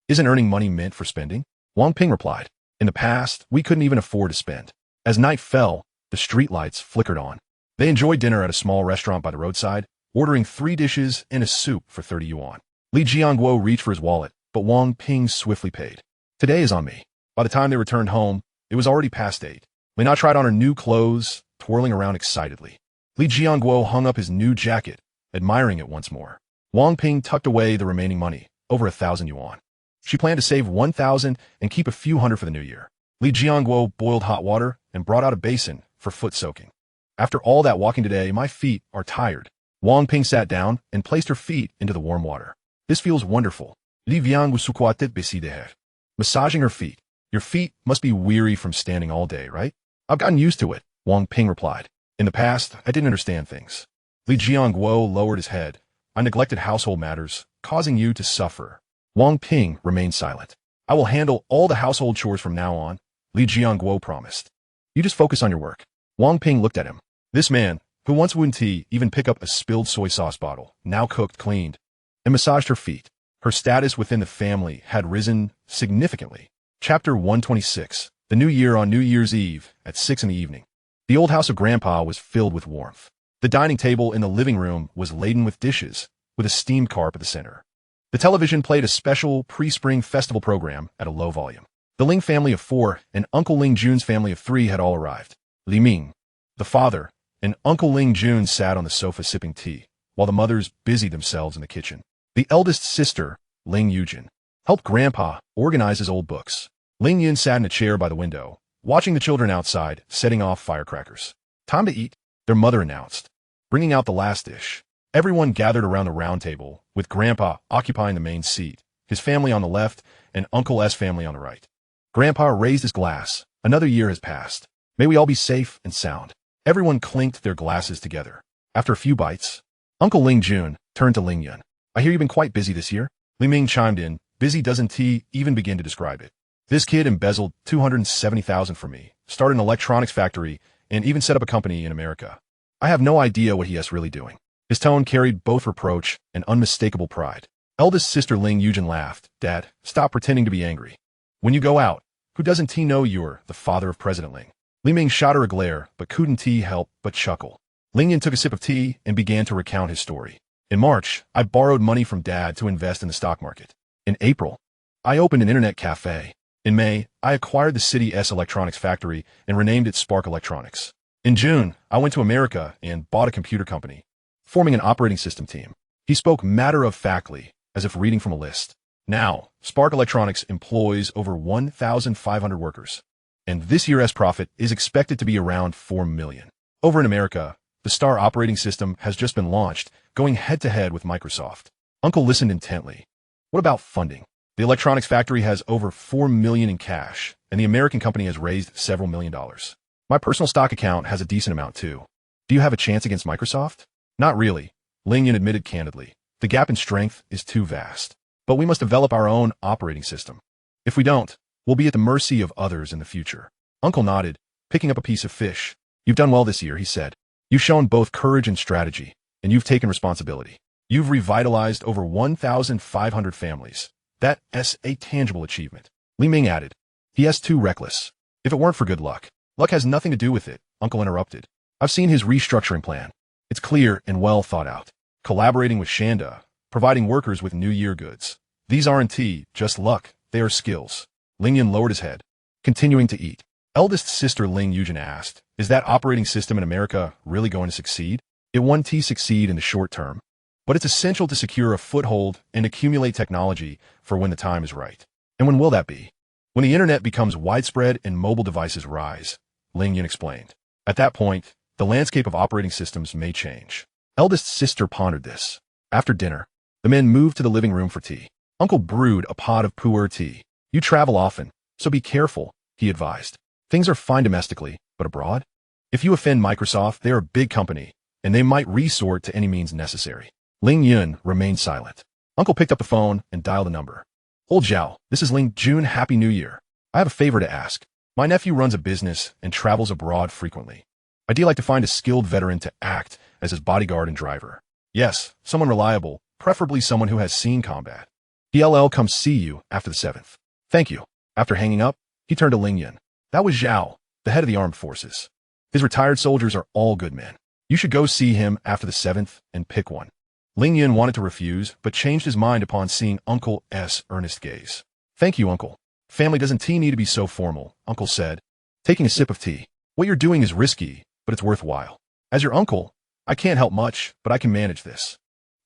Isn't earning money meant for spending? Wang Ping replied. In the past, we couldn't even afford to spend. As night fell, the streetlights flickered on. They enjoyed dinner at a small restaurant by the roadside, ordering 3 dishes and a soup for 30 yuan. Li Jianguo reached for his wallet, but Wang Ping swiftly paid. Today is on me. By the time they returned home, it was already past 8. Lina tried on her new clothes, twirling around excitedly. Li Jianguo hung up his new jacket, admiring it once more. Wang Ping tucked away the remaining money, over 1,000 yuan. She planned to save 1,000 and keep a few hundred for the new year. Li Jianguo boiled hot water and brought out a basin for foot soaking. After all that walking today, my feet are tired. Wang Ping sat down and placed her feet into the warm water. This feels wonderful. Li Viang sukuatet besideher. Massaging her feet. Your feet must be weary from standing all day, right? I've gotten used to it, Wang Ping replied. In the past, I didn't understand things. Li Jianguo lowered his head. I neglected household matters, causing you to suffer. Wang Ping remained silent. I will handle all the household chores from now on, Li Jianguo promised. You just focus on your work. Wang Ping looked at him. This man, who once wouldn't even pick up a spilled soy sauce bottle, now cooked, cleaned, and massaged her feet. Her status within the family had risen significantly. Chapter 126. The New Year on New Year's Eve at 6 in the evening. The old house of Grandpa was filled with warmth. The dining table in the living room was laden with dishes, with a steamed carp at the center. The television played a special pre-spring festival program at a low volume. The Ling family of 4 and Uncle Ling Jun's family of 3 had all arrived. Li Ming, the father, and Uncle Ling Jun sat on the sofa sipping tea, while the mothers busied themselves in the kitchen. The eldest sister, Ling Yun, helped Grandpa organize his old books. Ling Yun sat in a chair by the window, watching the children outside, setting off firecrackers. Time to eat, their mother announced, bringing out the last dish. Everyone gathered around the round table, with Grandpa occupying the main seat, his family on the left, and Uncle S family on the right. Grandpa raised his glass. Another year has passed. May we all be safe and sound. Everyone clinked their glasses together. After a few bites, Uncle Ling Jun turned to Ling Yun. I hear you've been quite busy this year. Li Ming chimed in. Busy doesn't he even begin to describe it. This kid embezzled $270,000 from me, started an electronics factory, and even set up a company in America. I have no idea what he is really doing. His tone carried both reproach and unmistakable pride. Eldest sister Ling Yun laughed. Dad, stop pretending to be angry. When you go out, who doesn't he know you're the father of President Ling? Li Ming shot her a glare, but couldn't he help but chuckle. Ling Yun took a sip of tea and began to recount his story. In March, I borrowed money from Dad to invest in the stock market. In April, I opened an internet cafe. In May, I acquired the city's electronics factory and renamed it Spark Electronics. In June, I went to America and bought a computer company. forming an operating system team. He spoke matter-of-factly, as if reading from a list. Now, Spark Electronics employs over 1,500 workers, and this year's profit is expected to be around 4 million. Over in America, the Star operating system has just been launched, going head-to-head with Microsoft. Uncle listened intently. What about funding? The electronics factory has over 4 million in cash, and the American company has raised several $1,000,000. My personal stock account has a decent amount too. Do you have a chance against Microsoft? Not really, Ling Yun admitted candidly. The gap in strength is too vast. But we must develop our own operating system. If we don't, we'll be at the mercy of others in the future. Uncle nodded, picking up a piece of fish. You've done well this year, he said. You've shown both courage and strategy, and you've taken responsibility. You've revitalized over 1,500 families. That's a tangible achievement. Li Ming added. He too reckless. If it weren't for good luck. Luck has nothing to do with it, Uncle interrupted. I've seen his restructuring plan. It's clear and well thought out. Collaborating with Shanda, providing workers with New Year goods. These aren't just luck, they are skills. Ling Yun lowered his head, continuing to eat. Eldest sister Ling Yun asked, is that operating system in America really going to succeed? It won't succeed in the short term, but it's essential to secure a foothold and accumulate technology for when the time is right. And when will that be? When the internet becomes widespread and mobile devices rise, Ling Yun explained. At that point, the landscape of operating systems may change. Eldest sister pondered this. After dinner, the men moved to the living room for tea. Uncle brewed a pot of pu'er tea. You travel often, so be careful, he advised. Things are fine domestically, but abroad? If you offend Microsoft, they're a big company, and they might resort to any means necessary. Ling Yun remained silent. Uncle picked up the phone and dialed a number. Old Zhao, this is Ling Yun. Happy New Year. I have a favor to ask. My nephew runs a business and travels abroad frequently. I'd like to find a skilled veteran to act as his bodyguard and driver. Yes, someone reliable, preferably someone who has seen combat. DLL come see you after the 7th. Thank you. After hanging up, he turned to Ling Yun. That was Zhao, the head of the armed forces. His retired soldiers are all good men. You should go see him after the 7th and pick one. Ling Yun wanted to refuse, but changed his mind upon seeing Uncle's earnest gaze. Thank you, Uncle. Family doesn't need to be so formal, Uncle said, taking a sip of tea. What you're doing is risky, but it's worthwhile. As your uncle, I can't help much, but I can manage this.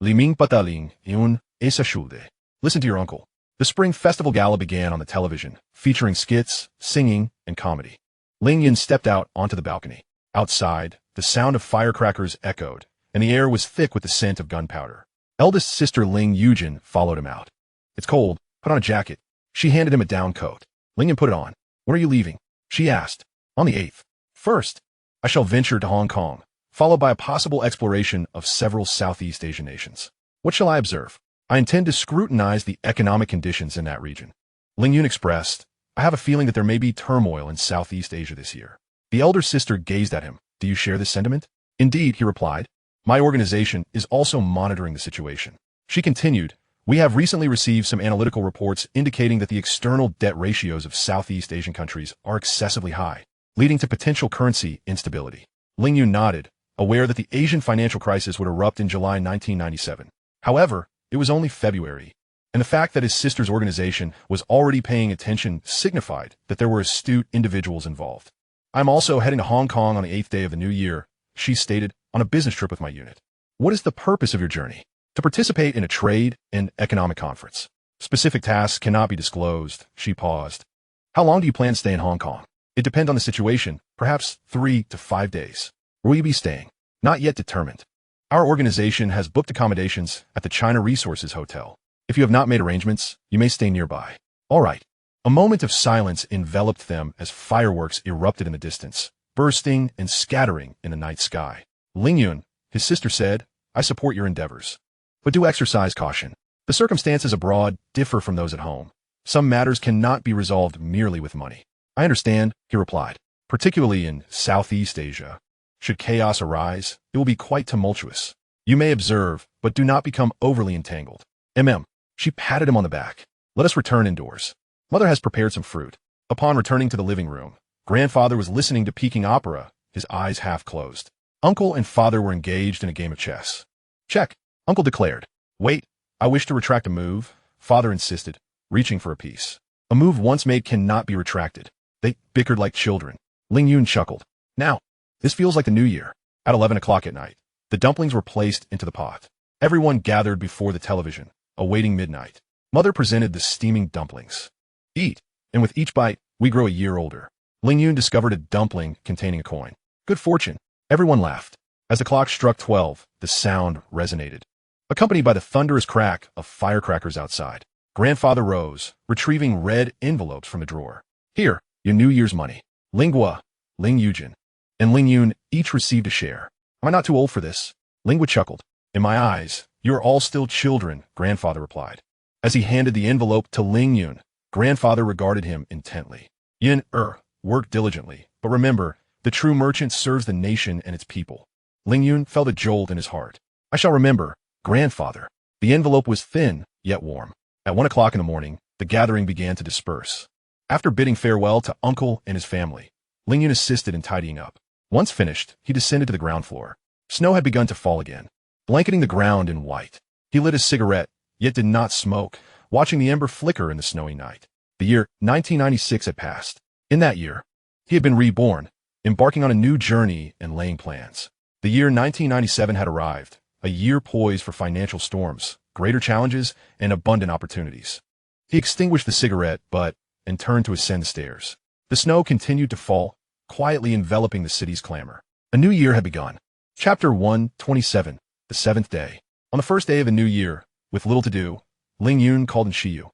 Li Ming pataling Yun esa shulde. Listen to your uncle. The Spring Festival Gala began on the television, featuring skits, singing, and comedy. Ling Yun stepped out onto the balcony. Outside, the sound of firecrackers echoed, and the air was thick with the scent of gunpowder. Eldest sister Ling Yun followed him out. It's cold, put on a jacket. She handed him a down coat. Ling Yun put it on. When are you leaving? She asked. On the 8th. First, I shall venture to Hong Kong, followed by a possible exploration of several Southeast Asian nations. What shall I observe? I intend to scrutinize the economic conditions in that region. Ling Yun expressed, I have a feeling that there may be turmoil in Southeast Asia this year. The elder sister gazed at him. Do you share this sentiment? Indeed, he replied. My organization is also monitoring the situation. She continued, we have recently received some analytical reports indicating that the external debt ratios of Southeast Asian countries are excessively high, leading to potential currency instability. Ling Yun nodded, aware that the Asian financial crisis would erupt in July 1997. However, it was only February, and the fact that his sister's organization was already paying attention signified that there were astute individuals involved. I'm also heading to Hong Kong on the 8th day of the new year, she stated, on a business trip with my unit. What is the purpose of your journey? To participate in a trade and economic conference. Specific tasks cannot be disclosed, she paused. How long do you plan to stay in Hong Kong? It depends on the situation, perhaps 3 to 5 days. Where will you be staying? Not yet determined. Our organization has booked accommodations at the China Resources Hotel. If you have not made arrangements, you may stay nearby. All right. A moment of silence enveloped them as fireworks erupted in the distance, bursting and scattering in the night sky. Ling Yun, his sister said, I support your endeavors. But do exercise caution. The circumstances abroad differ from those at home. Some matters cannot be resolved merely with money. I understand, he replied, particularly in Southeast Asia. Should chaos arise, it will be quite tumultuous. You may observe, but do not become overly entangled. She patted him on the back. Let us return indoors. Mother has prepared some fruit. Upon returning to the living room, grandfather was listening to Peking opera, his eyes half closed. Uncle and father were engaged in a game of chess. Check, Uncle declared. Wait, I wish to retract a move, father insisted, reaching for a piece. A move once made cannot be retracted. They bickered like children. Ling Yun chuckled. Now, this feels like the new year. At 11 o'clock at night, The dumplings were placed into the pot. Everyone gathered before the television, awaiting midnight. Mother presented the steaming dumplings. Eat, and with each bite, we grow a year older. Ling Yun discovered a dumpling containing a coin. Good fortune. Everyone laughed. As the clock struck 12, the sound resonated, accompanied by the thunderous crack of firecrackers outside. Grandfather rose, retrieving red envelopes from the drawer. Here, your New Year's money. Lingua, Ling Yun, and Ling Yun each received a share. Am I not too old for this? Lingua chuckled. In my eyes, you are all still children, Grandfather replied. As he handed the envelope to Ling Yun, Grandfather regarded him intently. Work diligently, but remember, the true merchant serves the nation and its people. Ling Yun felt a jolt in his heart. I shall remember, Grandfather. The envelope was thin, yet warm. At 1 o'clock in the morning, the gathering began to disperse. After bidding farewell to Uncle and his family, Ling Yun assisted in tidying up. Once finished, he descended to the ground floor. Snow had begun to fall again, blanketing the ground in white. He lit a cigarette, yet did not smoke, watching the ember flicker in the snowy night. The year 1996 had passed. In that year, he had been reborn, embarking on a new journey and laying plans. The year 1997 had arrived, a year poised for financial storms, greater challenges, and abundant opportunities. He extinguished the cigarette, and turned to ascend the stairs. The snow continued to fall, quietly enveloping the city's clamor. A new year had begun. Chapter 127, the seventh day. On the first day of the new year, with little to do, Ling Yun called in Shiyu.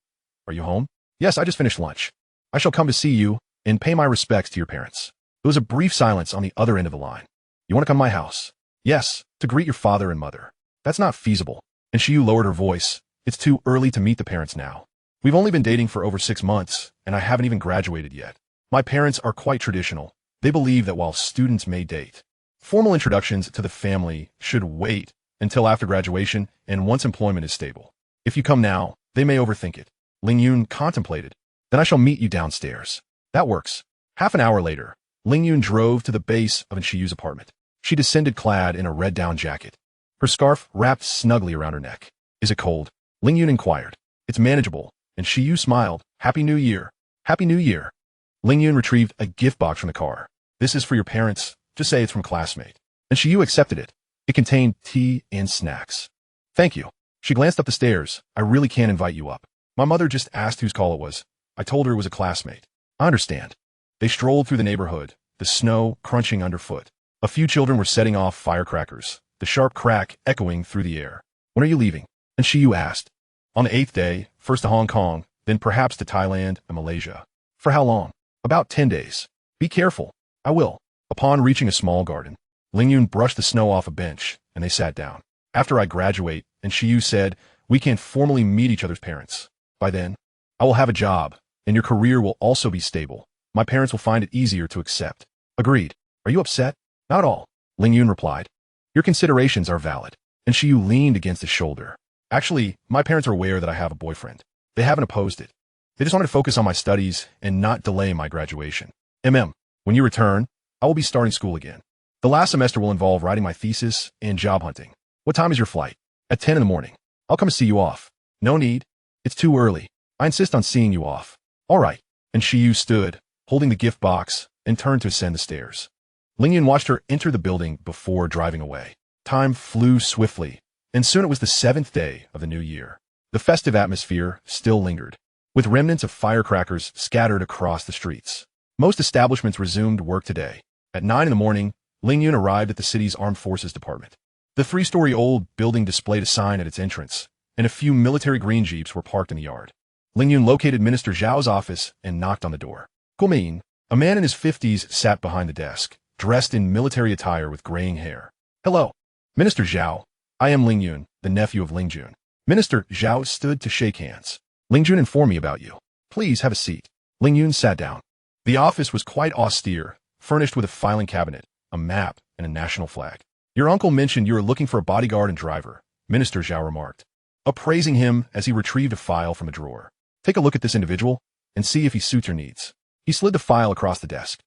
Are you home? Yes, I just finished lunch. I shall come to see you and pay my respects to your parents. There was a brief silence on the other end of the line. You want to come to my house? Yes, to greet your father and mother. That's not feasible. And Shiyu lowered her voice. It's too early to meet the parents now. We've only been dating for over 6 months, and I haven't even graduated yet. My parents are quite traditional. They believe that while students may date, formal introductions to the family should wait until after graduation and once employment is stable. If you come now, they may overthink it. Ling Yun contemplated. Then I shall meet you downstairs. That works. Half an hour later, Ling Yun drove to the base of Shiyu's apartment. She descended clad in a red down jacket, her scarf wrapped snugly around her neck. Is it cold? Ling Yun inquired. It's manageable, and Shiyu smiled. Happy New Year. Happy New Year. Ling Yun retrieved a gift box from the car. This is for your parents. Just say it's from a classmate. And Shiyu accepted it. It contained tea and snacks. Thank you. She glanced up the stairs. I really can't invite you up. My mother just asked whose call it was. I told her it was a classmate. I understand. They strolled through the neighborhood, the snow crunching underfoot. A few children were setting off firecrackers, the sharp crack echoing through the air. When are you leaving? And Shiyu asked. On the 8th day, first to Hong Kong, then perhaps to Thailand and Malaysia. For how long? About 10 days. Be careful. I will. Upon reaching a small garden, Ling Yun brushed the snow off a bench, and they sat down. After I graduate, and Shiyu said, we can formally meet each other's parents. By then, I will have a job, and your career will also be stable. My parents will find it easier to accept. Agreed. Are you upset? Not at all, Ling Yun replied. Your considerations are valid. And Shiyu leaned against his shoulder. Actually, my parents are aware that I have a boyfriend. They haven't opposed it. They just wanted to focus on my studies and not delay my graduation. When you return, I will be starting school again. The last semester will involve writing my thesis and job hunting. What time is your flight? At 10 in the morning. I'll come to see you off. No need. It's too early. I insist on seeing you off. All right. And Shiyu stood, holding the gift box, and turned to ascend the stairs. Ling Yun watched her enter the building before driving away. Time flew swiftly, and soon it was the 7th day of the new year. The festive atmosphere still lingered, with remnants of firecrackers scattered across the streets. Most establishments resumed work today. At 9 in the morning, Ling Yun arrived at the city's Armed Forces Department. The 3-story-old building displayed a sign at its entrance, and a few military green jeeps were parked in the yard. Ling Yun located Minister Zhao's office and knocked on the door. Guomin, a man in his 50s, sat behind the desk, dressed in military attire with graying hair. Hello, Minister Zhao. I am Ling Yun, the nephew of Ling Jun. Minister Zhao stood to shake hands. Ling Jun informed me about you. Please have a seat. Ling Yun sat down. The office was quite austere, furnished with a filing cabinet, a map, and a national flag. Your uncle mentioned you are looking for a bodyguard and driver, Minister Zhao remarked, appraising him as he retrieved a file from a drawer. Take a look at this individual and see if he suits your needs. He slid the file across the desk.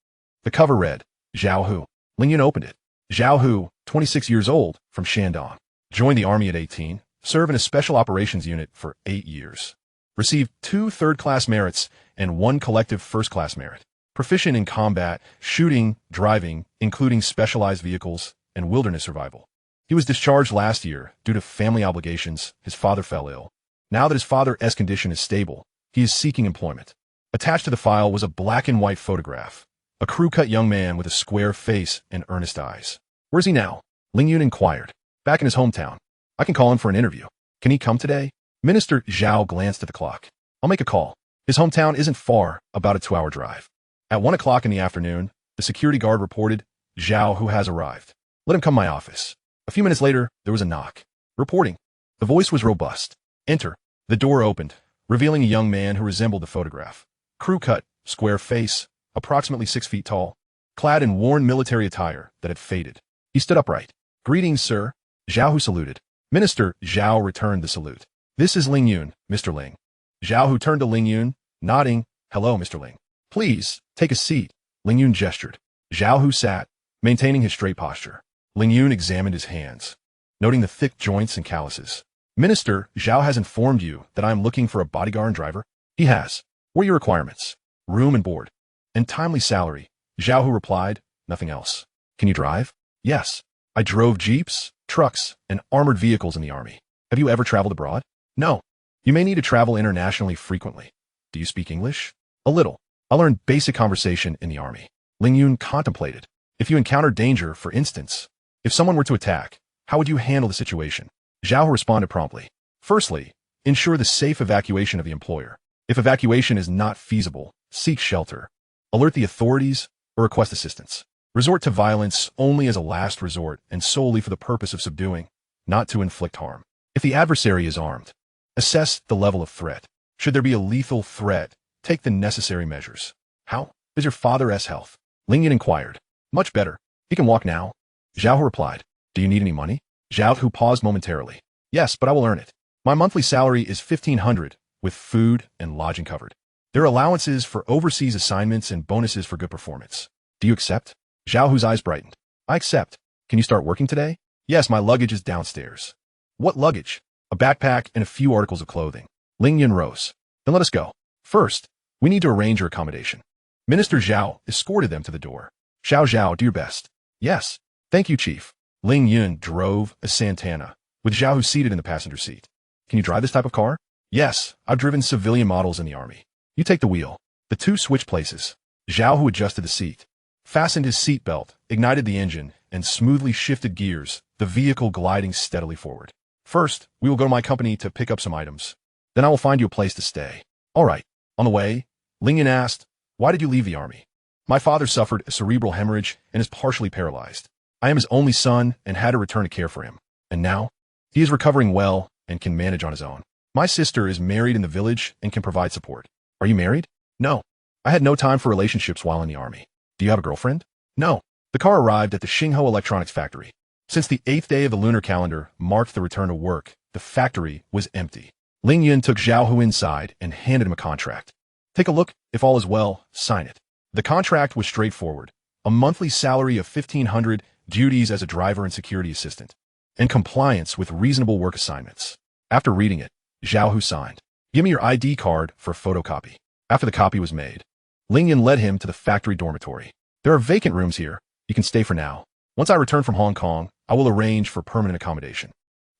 The cover read, Zhao Hu. Ling Yun opened it. Zhao Hu, 26 years old, from Shandong. Joined the army at 18, served in a special operations unit for 8 years. Received 2 third-class merits and 1 collective first-class merit. Proficient in combat, shooting, driving, including specialized vehicles, and wilderness survival. He was discharged last year due to family obligations. His father fell ill. Now that his father's condition is stable, he is seeking employment. Attached to the file was a black and white photograph. A crew-cut young man with a square face and earnest eyes. Where's he now? Ling Yun inquired. Back in his hometown. I can call him for an interview. Can he come today? Minister Zhao glanced at the clock. I'll make a call. His hometown isn't far, about a 2-hour drive. At 1 o'clock in the afternoon, the security guard reported, Zhao who has arrived. Let him come to my office. A few minutes later, there was a knock. Reporting. The voice was robust. Enter. The door opened, revealing a young man who resembled the photograph. Crew-cut, square face, approximately 6 feet tall, clad in worn military attire that had faded. He stood upright. Greetings, sir. Zhao who saluted. Minister Zhao returned the salute. This is Ling Yun, Mr. Ling. Zhao who turned to Ling Yun, nodding. Hello, Mr. Ling. Please, take a seat. Ling Yun gestured. Zhao who sat, maintaining his straight posture. Ling Yun examined his hands, noting the thick joints and calluses. Minister Zhao has informed you that I am looking for a bodyguard and driver? He has. What are your requirements? Room and board. And timely salary. Zhao who replied, nothing else. Can you drive? Yes. I drove jeeps, trucks, and armored vehicles in the army. Have you ever traveled abroad? No. You may need to travel internationally frequently. Do you speak English? A little. I learned basic conversation in the army. Ling Yun contemplated. If you encounter danger, for instance, if someone were to attack, how would you handle the situation? Zhao responded promptly. Firstly, ensure the safe evacuation of the employer. If evacuation is not feasible, seek shelter. Alert the authorities or request assistance. Resort to violence only as a last resort and solely for the purpose of subduing, not to inflict harm. If the adversary is armed, assess the level of threat. Should there be a lethal threat, take the necessary measures. How is your father's health? Ling Yun inquired. Much better. He can walk now. Zhao replied. Do you need any money? Zhao who paused momentarily. Yes, but I will earn it. My monthly salary is 1,500, with food and lodging covered. There are allowances for overseas assignments and bonuses for good performance. Do you accept? Zhao whose eyes brightened. I accept. Can you start working today? Yes, my luggage is downstairs. What luggage? A backpack and a few articles of clothing. Ling Yun rose. Then let us go. First, we need to arrange your accommodation. Minister Zhao escorted them to the door. Zhao, do your best. Yes. Thank you, Chief. Ling Yun drove a Santana, with Zhao who seated in the passenger seat. Can you drive this type of car? Yes, I've driven civilian models in the army. You take the wheel. The two switched places. Zhao who adjusted the seat, fastened his seatbelt, ignited the engine, and smoothly shifted gears, the vehicle gliding steadily forward. First, we will go to my company to pick up some items. Then I will find you a place to stay. All right. On the way, Ling Yun asked, why did you leave the army? My father suffered a cerebral hemorrhage and is partially paralyzed. I am his only son and had to return to care for him. And now, he is recovering well and can manage on his own. My sister is married in the village and can provide support. Are you married? No. I had no time for relationships while in the army. Do you have a girlfriend? No. The car arrived at the Xingho Electronics factory. Since the 8th day of the lunar calendar marked the return to work, the factory was empty. Ling Yun took Zhao Hu inside and handed him a contract. Take a look. If all is well, sign it. The contract was straightforward. A monthly salary of 1,500, duties as a driver and security assistant, and compliance with reasonable work assignments. After reading it, Zhao Hu signed. Give me your ID card for a photocopy. After the copy was made, Ling Yun led him to the factory dormitory. There are vacant rooms here. You can stay for now. Once I return from Hong Kong, I will arrange for permanent accommodation.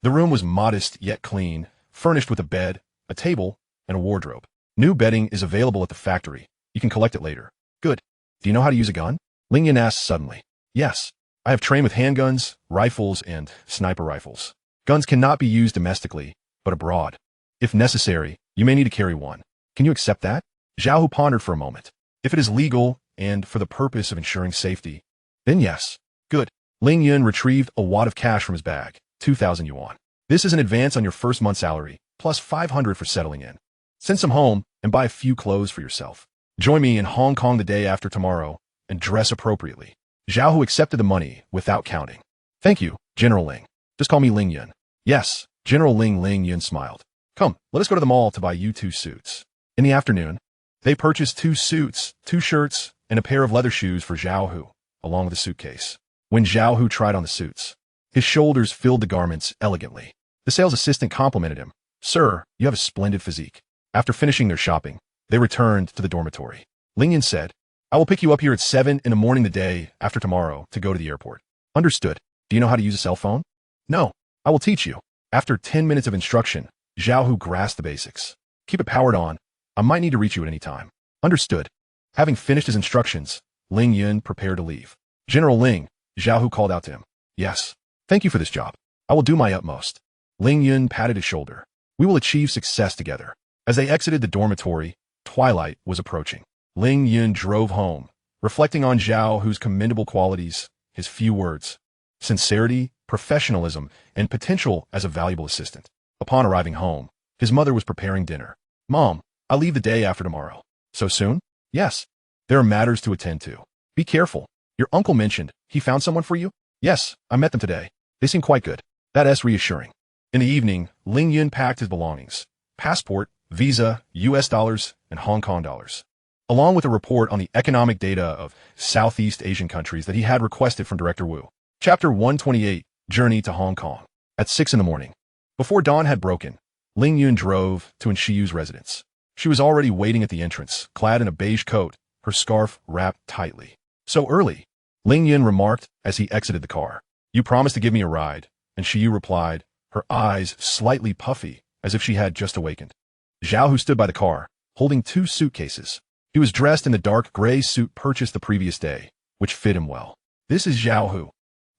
The room was modest yet clean, furnished with a bed, a table, and a wardrobe. New bedding is available at the factory. You can collect it later. Good. Do you know how to use a gun? Ling Yun asked suddenly. Yes. I have trained with handguns, rifles, and sniper rifles. Guns cannot be used domestically, but abroad. If necessary, you may need to carry one. Can you accept that? Zhao Hu pondered for a moment. If it is legal and for the purpose of ensuring safety, then yes. Good. Ling Yun retrieved a wad of cash from his bag, 2,000 yuan. This is an advance on your first month's salary, plus 500 for settling in. Send some home and buy a few clothes for yourself. Join me in Hong Kong the day after tomorrow and dress appropriately. Zhao Hu accepted the money without counting. Thank you, General Ling. Just call me Ling Yun. Yes, General Ling Yun smiled. Come, let us go to the mall to buy you 2 suits. In the afternoon, they purchased 2 suits, 2 shirts, and a pair of leather shoes for Zhao Hu, along with a suitcase. When Zhao Hu tried on the suits, his shoulders filled the garments elegantly. The sales assistant complimented him. Sir, you have a splendid physique. After finishing their shopping, they returned to the dormitory. Ling Yun said, I will pick you up here at 7 in the morning the day after tomorrow to go to the airport. Understood. Do you know how to use a cell phone? No, I will teach you. After 10 minutes of instruction, Zhao Hu grasped the basics. Keep it powered on. I might need to reach you at any time. Understood. Having finished his instructions, Ling Yun prepared to leave. General Ling, Zhao Hu called out to him. Yes. Thank you for this job. I will do my utmost. Ling Yun patted his shoulder. We will achieve success together. As they exited the dormitory, twilight was approaching. Ling Yun drove home, reflecting on Zhao Hu's commendable qualities, his few words, sincerity, professionalism, and potential as a valuable assistant. Upon arriving home, his mother was preparing dinner. Mom, I leave the day after tomorrow. So soon? Yes. There are matters to attend to. Be careful. Your uncle mentioned he found someone for you? Yes, I met them today. They seem quite good. That's reassuring. In the evening, Ling Yun packed his belongings, passport, visa, US dollars, and Hong Kong dollars, along with a report on the economic data of Southeast Asian countries that he had requested from Director Wu. Chapter 128, Journey to Hong Kong. At 6 in the morning, before dawn had broken, Ling Yun drove to Shiyu's residence. She was already waiting at the entrance, clad in a beige coat, her scarf wrapped tightly. So early, Ling Yun remarked as he exited the car. You promised to give me a ride, and Shiyu replied, her eyes slightly puffy, as if she had just awakened. Zhao Hu stood by the car, holding 2 suitcases. He was dressed in the dark gray suit purchased the previous day, which fit him well. This is Zhao Hu,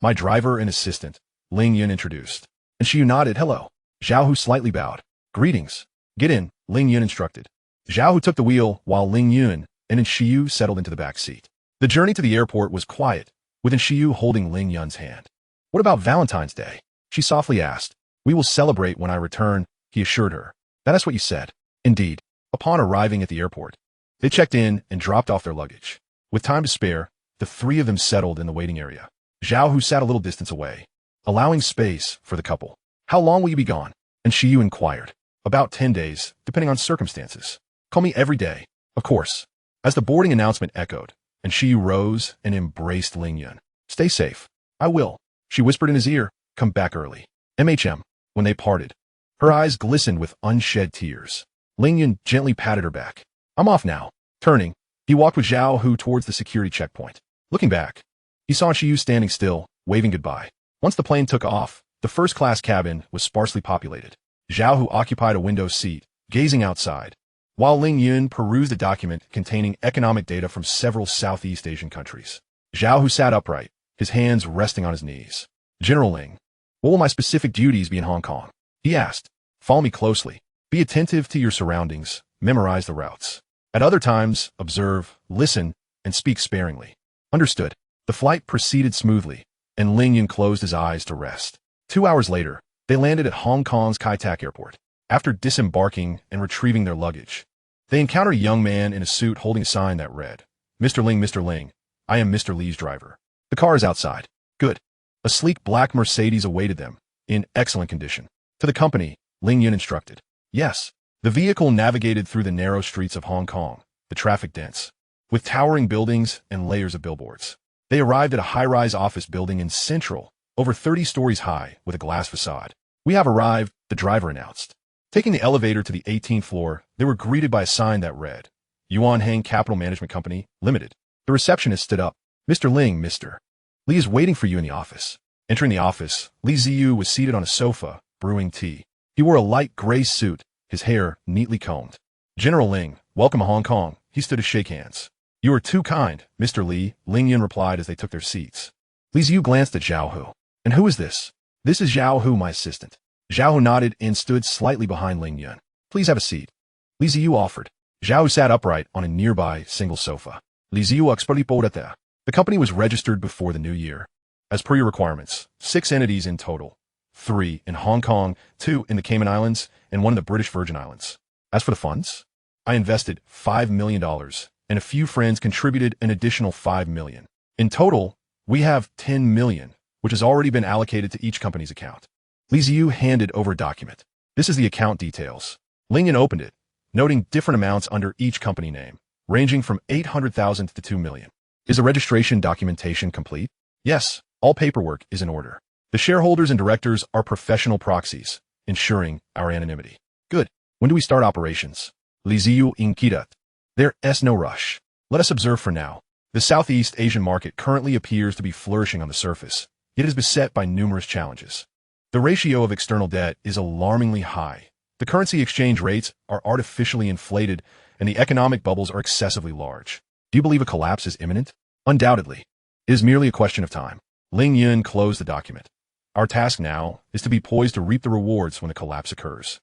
my driver and assistant, Ling Yun introduced. And Shiyu nodded hello. Zhao Hu slightly bowed. Greetings. Get in, Ling Yun instructed. Zhao Hu took the wheel while Ling Yun and Shiyu settled into the back seat. The journey to the airport was quiet, with Shiyu holding Ling Yun's hand. What about Valentine's Day? She softly asked. We will celebrate when I return, he assured her. That is what you said. Indeed. Upon arriving at the airport, they checked in and dropped off their luggage. With time to spare, the 3 of them settled in the waiting area. Zhao Hu sat a little distance away, allowing space for the couple. How long will you be gone? And Shiyu inquired. About 10 days, depending on circumstances. Call me every day. Of course. As the boarding announcement echoed, and Shiyu rose and embraced Ling Yun. Stay safe. I will. She whispered in his ear, come back early. MHM. When they parted, her eyes glistened with unshed tears. Ling Yun gently patted her back. I'm off now. Turning, he walked with Zhao Hu towards the security checkpoint. Looking back, he saw Shiyu standing still, waving goodbye. Once the plane took off, the first-class cabin was sparsely populated. Zhao Hu occupied a window seat, gazing outside, while Ling Yun perused a document containing economic data from several Southeast Asian countries. Zhao Hu sat upright, his hands resting on his knees. General Ling, what will my specific duties be in Hong Kong? He asked. Follow me closely. Be attentive to your surroundings. Memorize the routes. At other times, observe, listen, and speak sparingly. Understood. The flight proceeded smoothly, and Ling Yun closed his eyes to rest. 2 hours later, they landed at Hong Kong's Kai Tak Airport. After disembarking and retrieving their luggage, they encountered a young man in a suit holding a sign that read, Mr. Ling, I am Mr. Lee's driver. The car is outside. Good. A sleek black Mercedes awaited them, in excellent condition. To the company, Ling Yun instructed. Yes. The vehicle navigated through the narrow streets of Hong Kong, the traffic dense, with towering buildings and layers of billboards. They arrived at a high-rise office building in Central, over 30 stories high, with a glass facade. We have arrived, the driver announced. Taking the elevator to the 18th floor, they were greeted by a sign that read, Yuan Hang Capital Management Company, Limited. The receptionist stood up. Mr. Ling, Mr. Lee is waiting for you in the office. Entering the office, Li Ziyu was seated on a sofa, brewing tea. He wore a light gray suit, his hair neatly combed. General Ling, welcome to Hong Kong. He stood to shake hands. You are too kind, Mr. Lee, Ling Yun replied as they took their seats. Li Ziyu glanced at Zhao Hu. And who is this? This is Zhao Hu, my assistant. Zhao Hu nodded and stood slightly behind Ling Yun. Please have a seat. Li Ziyu offered. Zhao Hu sat upright on a nearby single sofa. Li Ziyu explicated. The company was registered before the new year. As per your requirements, 6 entities in total. 3 in Hong Kong, 2 in the Cayman Islands, and 1 in the British Virgin Islands. As for the funds, I invested $5 million, and a few friends contributed an additional $5 million. In total, we have $10 million, which has already been allocated to each company's account. Li Ziyu handed over a document. This is the account details. Ling Yun opened it, noting different amounts under each company name, ranging from $800,000 to $2 million. Is the registration documentation complete? Yes, all paperwork is in order. The shareholders and directors are professional proxies, ensuring our anonymity. Good. When do we start operations? Li Ziyu inquired. There is no rush. Let us observe for now. The Southeast Asian market currently appears to be flourishing on the surface, yet is beset by numerous challenges. The ratio of external debt is alarmingly high. The currency exchange rates are artificially inflated, and the economic bubbles are excessively large. Do you believe a collapse is imminent? Undoubtedly. It is merely a question of time. Ling Yun closed the document. Our task now is to be poised to reap the rewards when the collapse occurs.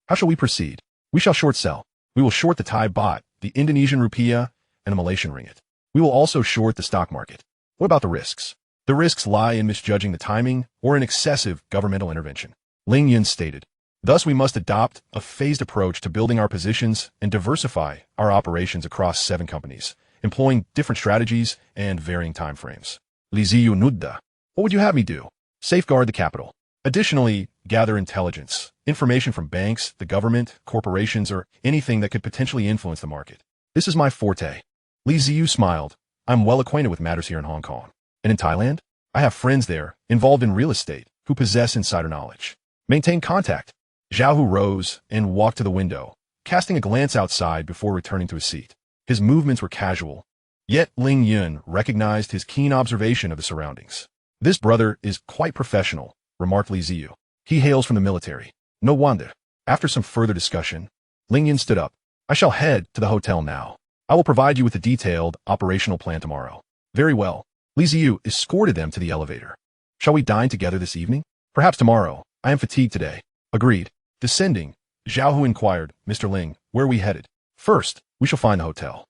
How shall we proceed? We shall short sell. We will short the Thai baht, the Indonesian rupiah, and the Malaysian ringgit. We will also short the stock market. What about the risks? The risks lie in misjudging the timing or in excessive governmental intervention. Ling Yun stated. Thus, we must adopt a phased approach to building our positions and diversify our operations across 7 companies, employing different strategies and varying timeframes. Liziyu Nudda. What would you have me do? Safeguard the capital. Additionally, gather intelligence, information from banks, the government, corporations, or anything that could potentially influence the market. This is my forte. Li Ziyu smiled. I'm well acquainted with matters here in Hong Kong. And in Thailand? I have friends there, involved in real estate, who possess insider knowledge. Maintain contact. Zhao Hu rose and walked to the window, casting a glance outside before returning to his seat. His movements were casual, yet Ling Yun recognized his keen observation of the surroundings. This brother is quite professional, remarked Li Ziyu. He hails from the military. No wonder. After some further discussion, Ling Yun stood up. I shall head to the hotel now. I will provide you with a detailed operational plan tomorrow. Very well. Li Ziyu escorted them to the elevator. Shall we dine together this evening? Perhaps tomorrow. I am fatigued today. Agreed. Descending, Zhao Hu inquired, Mr. Ling, where are we headed? First, we shall find the hotel.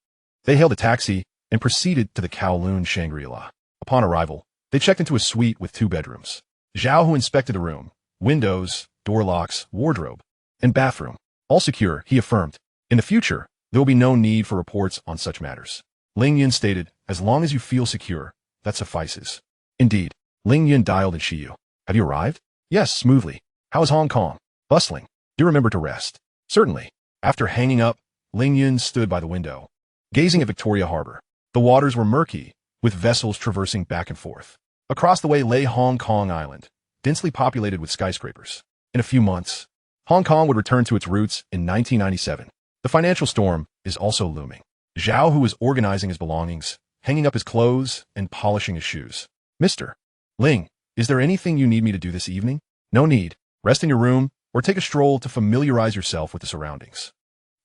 They hailed a taxi and proceeded to the Kowloon Shangri-La. Upon arrival, they checked into a suite with 2 bedrooms. Zhao Hu inspected the room, windows, door locks, wardrobe, and bathroom. All secure, he affirmed. In the future, there will be no need for reports on such matters. Ling Yun stated, as long as you feel secure, that suffices. Indeed. Ling Yun dialed in Shiyu. Have you arrived? Yes, smoothly. How is Hong Kong? Bustling. Do you remember to rest? Certainly. After hanging up, Ling Yun stood by the window, gazing at Victoria Harbor. The waters were murky, with vessels traversing back and forth. Across the way lay Hong Kong Island, densely populated with skyscrapers. In a few months, Hong Kong would return to its roots in 1997. The financial storm is also looming. Zhao Hu was organizing his belongings, hanging up his clothes, and polishing his shoes. Mr. Ling, is there anything you need me to do this evening? No need. Rest in your room, or take a stroll to familiarize yourself with the surroundings.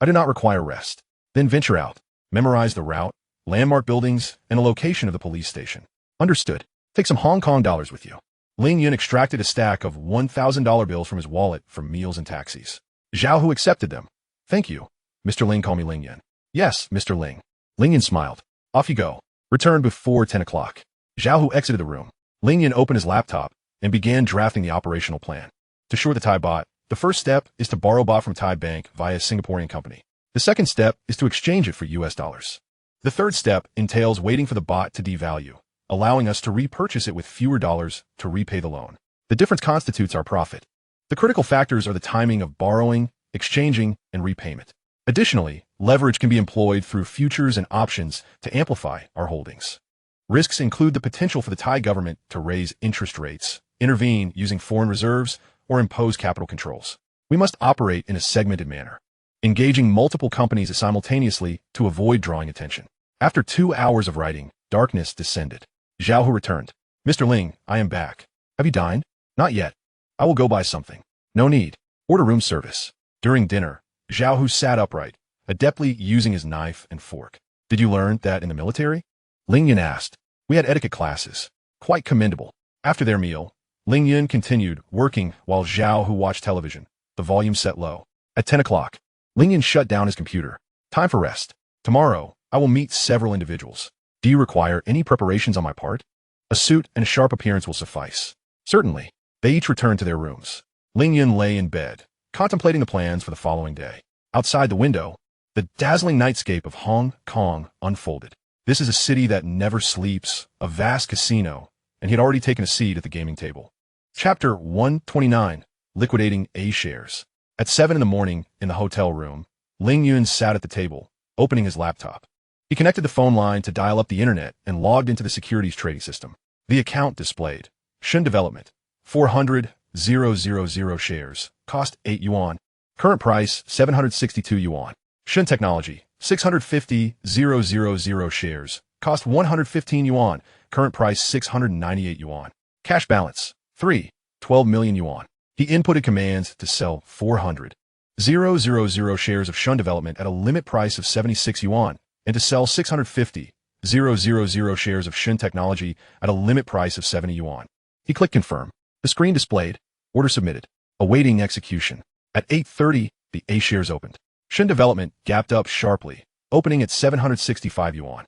I do not require rest. Then venture out. Memorize the route, landmark buildings, and the location of the police station. Understood. Take some Hong Kong dollars with you. Ling Yun extracted a stack of $1,000 bills from his wallet for meals and taxis. Zhao Hu accepted them. Thank you. Mr. Ling, call me Ling Yun. Yes, Mr. Ling. Ling Yun smiled. Off you go. Return before 10 o'clock. Zhao Hu exited the room. Ling Yun opened his laptop and began drafting the operational plan. To short the Thai baht, the first step is to borrow baht from Thai bank via a Singaporean company. The second step is to exchange it for US dollars. The third step entails waiting for the baht to devalue, allowing us to repurchase it with fewer dollars to repay the loan. The difference constitutes our profit. The critical factors are the timing of borrowing, exchanging, and repayment. Additionally, leverage can be employed through futures and options to amplify our holdings. Risks include the potential for the Thai government to raise interest rates, intervene using foreign reserves, or impose capital controls. We must operate in a segmented manner, engaging multiple companies simultaneously to avoid drawing attention. After 2 hours of writing, darkness descended. Zhao Hu returned. Mr. Ling, I am back. Have you dined? Not yet. I will go buy something. No need. Order room service. During dinner, Zhao Hu sat upright, adeptly using his knife and fork. Did you learn that in the military? Ling Yun asked. We had etiquette classes. Quite commendable. After their meal, Ling Yun continued working while Zhao Hu watched television, the volume set low. At 10 o'clock, Ling Yun shut down his computer. Time for rest. Tomorrow, I will meet several individuals. Do you require any preparations on my part? A suit and a sharp appearance will suffice. Certainly. They each returned to their rooms. Ling Yun lay in bed, contemplating the plans for the following day. Outside the window, the dazzling nightscape of Hong Kong unfolded. This is a city that never sleeps, a vast casino, and he had already taken a seat at the gaming table. Chapter 129, Liquidating A Shares. At 7 in the morning, in the hotel room, Ling Yun sat at the table, opening his laptop. He connected the phone line to dial up the internet and logged into the securities trading system. The account displayed. Shun Development, 400,000 shares, cost 8 yuan. Current price, 762 yuan. Shun Technology, 650,000 shares, cost 115 yuan. Current price, 698 yuan. Cash balance, 3. 12 million yuan. He inputted commands to sell 400,000 shares of Shun Development at a limit price of 76 yuan and to sell 650,000 shares of Shun Technology at a limit price of 70 yuan. He clicked confirm. The screen displayed, order submitted, awaiting execution. At 8:30, the A shares opened. Shun Development gapped up sharply, opening at 765 yuan.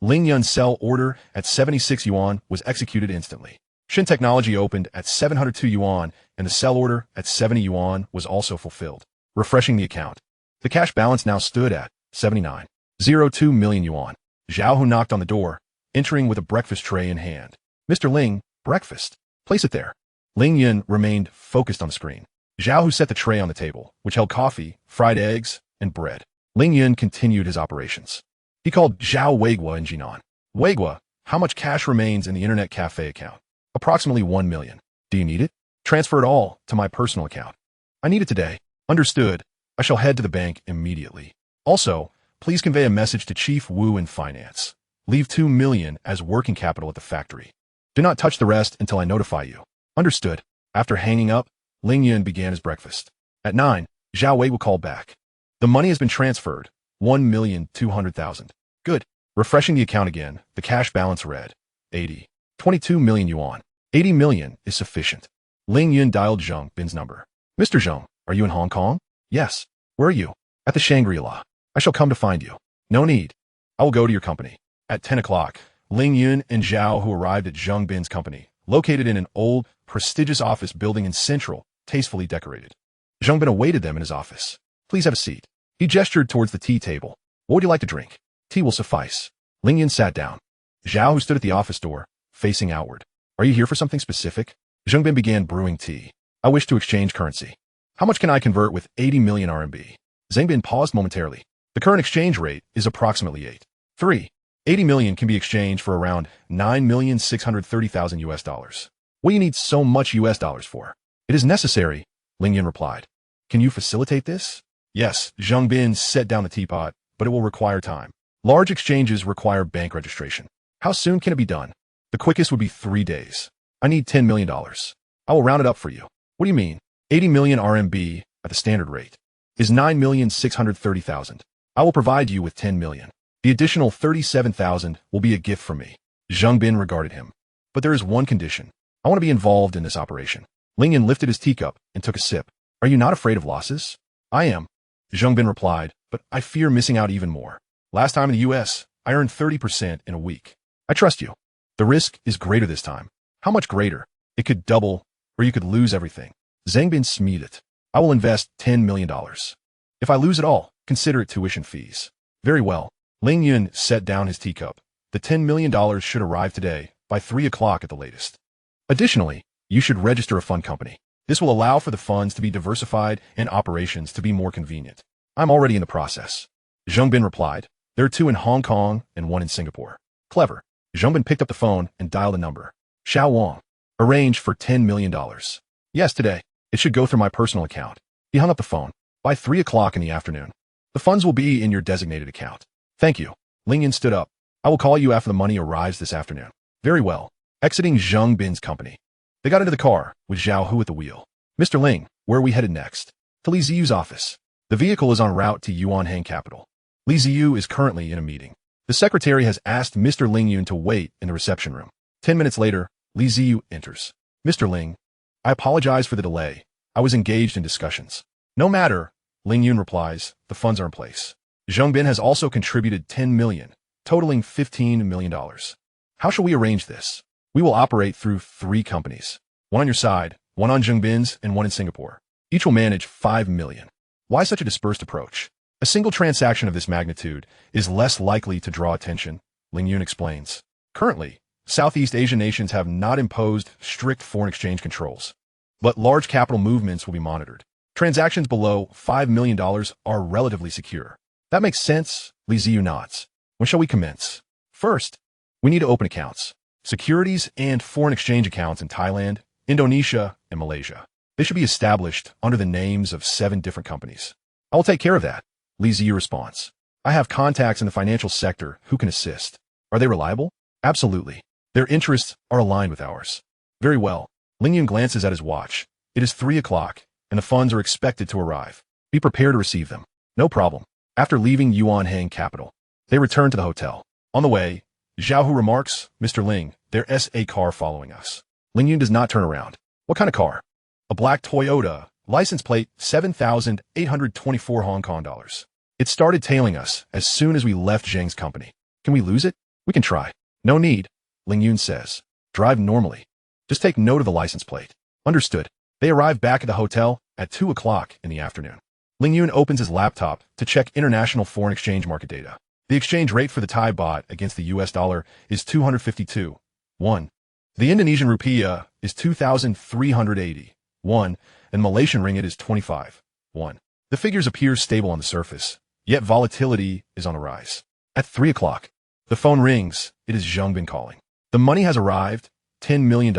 Ling Yun sell order at 76 yuan was executed instantly. Shun Technology opened at 702 yuan and the sell order at 70 yuan was also fulfilled. Refreshing the account. The cash balance now stood at 79.02 million yuan. Zhao Hu knocked on the door, entering with a breakfast tray in hand. Mr. Ling, breakfast. Place it there. Ling Yun remained focused on the screen. Zhao Hu set the tray on the table, which held coffee, fried eggs, and bread. Ling Yun continued his operations. He called Zhao Weiguo in Jinan. Weiguo, how much cash remains in the internet cafe account? Approximately 1 million. Do you need it? Transfer it all to my personal account. I need it today. Understood. I shall head to the bank immediately. Also, please convey a message to Chief Wu in finance. Leave 2 million as working capital at the factory. Do not touch the rest until I notify you. Understood. After hanging up, Ling Yun began his breakfast. At 9, Zhao Wei will call back. The money has been transferred. 1,200,000. Good. Refreshing the account again, the cash balance read 22 million yuan. 80 million is sufficient. Ling Yun dialed Zheng Bin's number. Mr. Zheng, are you in Hong Kong? Yes. Where are you? At the Shangri-La. I shall come to find you. No need. I will go to your company. At 10 o'clock, Ling Yun and Zhao Hu arrived at Zheng Bin's company, located in an old, prestigious office building in Central, tastefully decorated. Zheng Bin awaited them in his office. Please have a seat. He gestured towards the tea table. What would you like to drink? Tea will suffice. Ling Yun sat down. Zhao Hu stood at the office door, facing outward. Are you here for something specific? Zheng Bin began brewing tea. I wish to exchange currency. How much can I convert with 80 million RMB? Zheng Bin paused momentarily. The current exchange rate is approximately 8.3. 80 million can be exchanged for around 9,630,000 US dollars. What do you need so much US dollars for? It is necessary, Ling Yun replied. Can you facilitate this? Yes, Zheng Bin set down the teapot, but it will require time. Large exchanges require bank registration. How soon can it be done? The quickest would be 3 days. I need $10 million. I will round it up for you. What do you mean? 80 million RMB at the standard rate is 9,630,000. I will provide you with 10 million. The additional 37,000 will be a gift from me. Zheng Bin regarded him. But there is one condition. I want to be involved in this operation. Ling Yun lifted his teacup and took a sip. Are you not afraid of losses? I am. Zheng Bin replied, but I fear missing out even more. Last time in the US, I earned 30% in a week. I trust you. The risk is greater this time. How much greater? It could double, or you could lose everything. Zheng Bin smeed. I will invest $10 million. If I lose it all, consider it tuition fees. Very well. Ling Yun set down his teacup. The $10 million should arrive today, by 3 o'clock at the latest. Additionally, you should register a fund company. This will allow for the funds to be diversified and operations to be more convenient. I'm already in the process. Zheng Bin replied. There are 2 in Hong Kong and 1 in Singapore. Clever. Zheng Bin picked up the phone and dialed a number. Xiao Wang. Arrange for $10 million. Yes, today. It should go through my personal account. He hung up the phone. By 3 o'clock in the afternoon. The funds will be in your designated account. Thank you. Ling Yun stood up. I will call you after the money arrives this afternoon. Very well. Exiting Zheng Bin's company. They got into the car, with Zhao Hu at the wheel. Mr. Ling, where are we headed next? To Li Ziyu's office. The vehicle is en route to Yuanhang capital. Li Ziyu is currently in a meeting. The secretary has asked Mr. Ling Yun to wait in the reception room. 10 minutes later, Li Ziyu enters. Mr. Ling, I apologize for the delay. I was engaged in discussions. No matter, Ling Yun replies, the funds are in place. Zheng Bin has also contributed 10 million, totaling $15 million. How shall we arrange this? We will operate through 3 companies. 1 on your side, 1 on Zheng Bin's, and 1 in Singapore. Each will manage 5 million. Why such a dispersed approach? A single transaction of this magnitude is less likely to draw attention, Ling Yun explains. Currently, Southeast Asian nations have not imposed strict foreign exchange controls, but large capital movements will be monitored. Transactions below $5 million are relatively secure. That makes sense, Li Ziyu nods. When shall we commence? First, we need to open accounts. Securities and foreign exchange accounts in Thailand, Indonesia, and Malaysia. They should be established under the names of 7 different companies. I will take care of that, Li Ziyu responds. I have contacts in the financial sector who can assist. Are they reliable? Absolutely. Their interests are aligned with ours. Very well. Ling Yun glances at his watch. It is 3 o'clock, and the funds are expected to arrive. Be prepared to receive them. No problem. After leaving Yuanhang capital, they return to the hotel. On the way, Zhao Hu remarks, Mr. Ling, there's a car following us. Ling Yun does not turn around. What kind of car? A black Toyota, license plate 7,824 Hong Kong dollars. It started tailing us as soon as we left Zhang's company. Can we lose it? We can try. No need, Ling Yun says. Drive normally. Just take note of the license plate. Understood. They arrive back at the hotel at 2 o'clock in the afternoon. Ling Yun opens his laptop to check international foreign exchange market data. The exchange rate for the Thai baht against the US dollar is 252. 1. The Indonesian rupiah is 2,380. 1. And Malaysian ringgit is 25. 1. The figures appear stable on the surface, yet volatility is on a rise. At 3 o'clock, the phone rings. It is Zhongbin calling. The money has arrived, $10 million,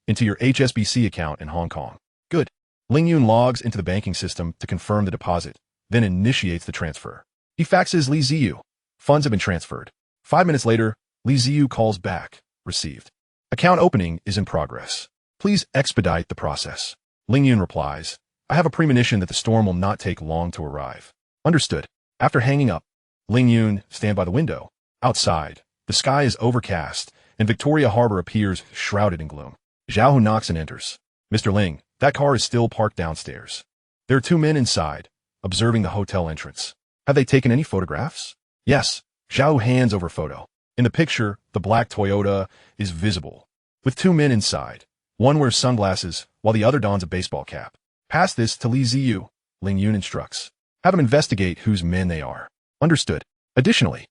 into your HSBC account in Hong Kong. Good. Ling Yun logs into the banking system to confirm the deposit, then initiates the transfer. He faxes Li Ziyu. Funds have been transferred. 5 minutes later, Li Ziyu calls back. Received. Account opening is in progress. Please expedite the process. Ling Yun replies, I have a premonition that the storm will not take long to arrive. Understood. After hanging up, Ling Yun stands by the window. Outside, the sky is overcast, and Victoria Harbor appears shrouded in gloom. Zhao Hu knocks and enters. Mr. Ling, that car is still parked downstairs. There are 2 men inside, observing the hotel entrance. Have they taken any photographs? Yes. Zhao Hu hands over a photo. In the picture, the black Toyota is visible, with 2 men inside. One wears sunglasses, while the other dons a baseball cap. Pass this to Li Ziyu, Ling Yun instructs. Have him investigate whose men they are. Understood. Additionally,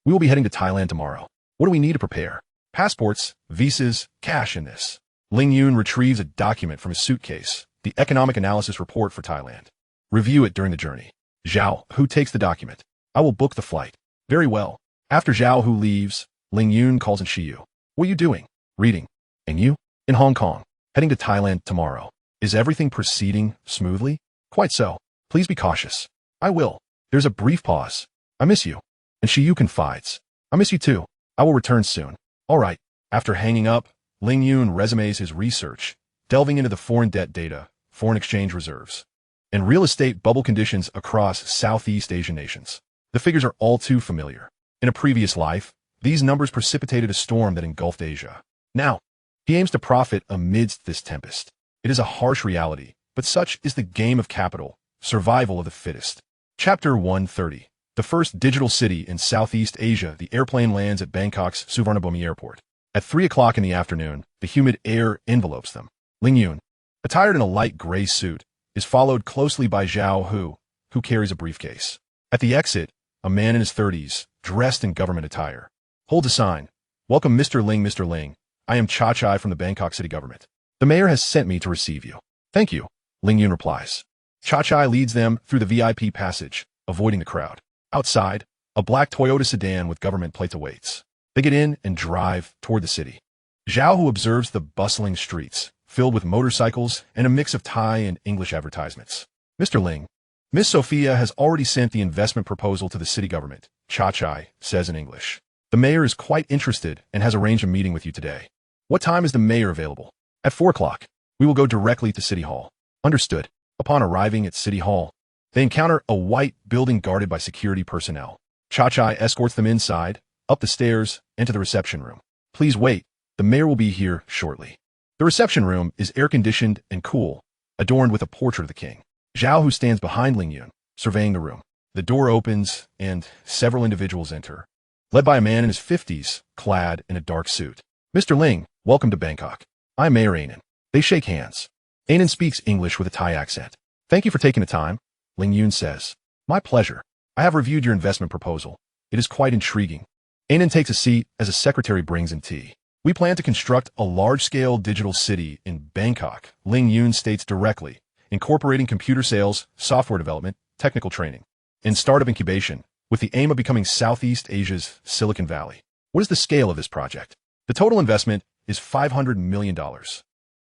we will be heading to Thailand tomorrow. What do we need to prepare? Passports, visas, cash in this. Ling Yun retrieves a document from his suitcase, the economic analysis report for Thailand. Review it during the journey. Zhao Hu takes the document. I will book the flight. Very well. After Zhao Hu leaves, Ling Yun calls in Shiyu. What are you doing? Reading. And you? In Hong Kong. Heading to Thailand tomorrow. Is everything proceeding smoothly? Quite so. Please be cautious. I will. There's a brief pause. I miss you. And Shiyu confides. I miss you too. I will return soon. All right. After hanging up, Ling Yun resumes his research, delving into the foreign debt data, foreign exchange reserves, and real estate bubble conditions across Southeast Asian nations. The figures are all too familiar. In a previous life, these numbers precipitated a storm that engulfed Asia. Now, he aims to profit amidst this tempest. It is a harsh reality, but such is the game of capital, survival of the fittest. Chapter 130. The first digital city in Southeast Asia. The airplane lands at Bangkok's Suvarnabhumi Airport. At 3 o'clock in the afternoon, the humid air envelopes them. Ling Yun, attired in a light gray suit, is followed closely by Zhao Hu, who carries a briefcase. At the exit, a man in his 30s, dressed in government attire, holds a sign. Welcome Mr. Ling, Mr. Ling. I am Cha Chai from the Bangkok city government. The mayor has sent me to receive you. Thank you, Ling Yun replies. Cha Chai leads them through the VIP passage, avoiding the crowd. Outside, a black Toyota sedan with government plates awaits. They get in and drive toward the city. Zhao Hu observes the bustling streets, filled with motorcycles and a mix of Thai and English advertisements. Mr. Ling, Miss Sophia has already sent the investment proposal to the city government, Cha Chai says in English. The mayor is quite interested and has arranged a meeting with you today. What time is the mayor available? At 4 o'clock. We will go directly to City Hall. Understood. Upon arriving at City Hall, they encounter a white building guarded by security personnel. Cha Chai escorts them inside, up the stairs, and to the reception room. Please wait. The mayor will be here shortly. The reception room is air-conditioned and cool, adorned with a portrait of the king. Zhao Hu stands behind Ling Yun, surveying the room. The door opens, and several individuals enter, led by a man in his 50s, clad in a dark suit. Mr. Ling, welcome to Bangkok. I'm Mayor Anan. They shake hands. Anan speaks English with a Thai accent. Thank you for taking the time, Ling Yun says. My pleasure. I have reviewed your investment proposal. It is quite intriguing. Anan takes a seat as a secretary brings in tea. We plan to construct a large-scale digital city in Bangkok, Ling Yun states directly, incorporating computer sales, software development, technical training, and startup incubation, with the aim of becoming Southeast Asia's Silicon Valley. What is the scale of this project? The total investment is $500 million,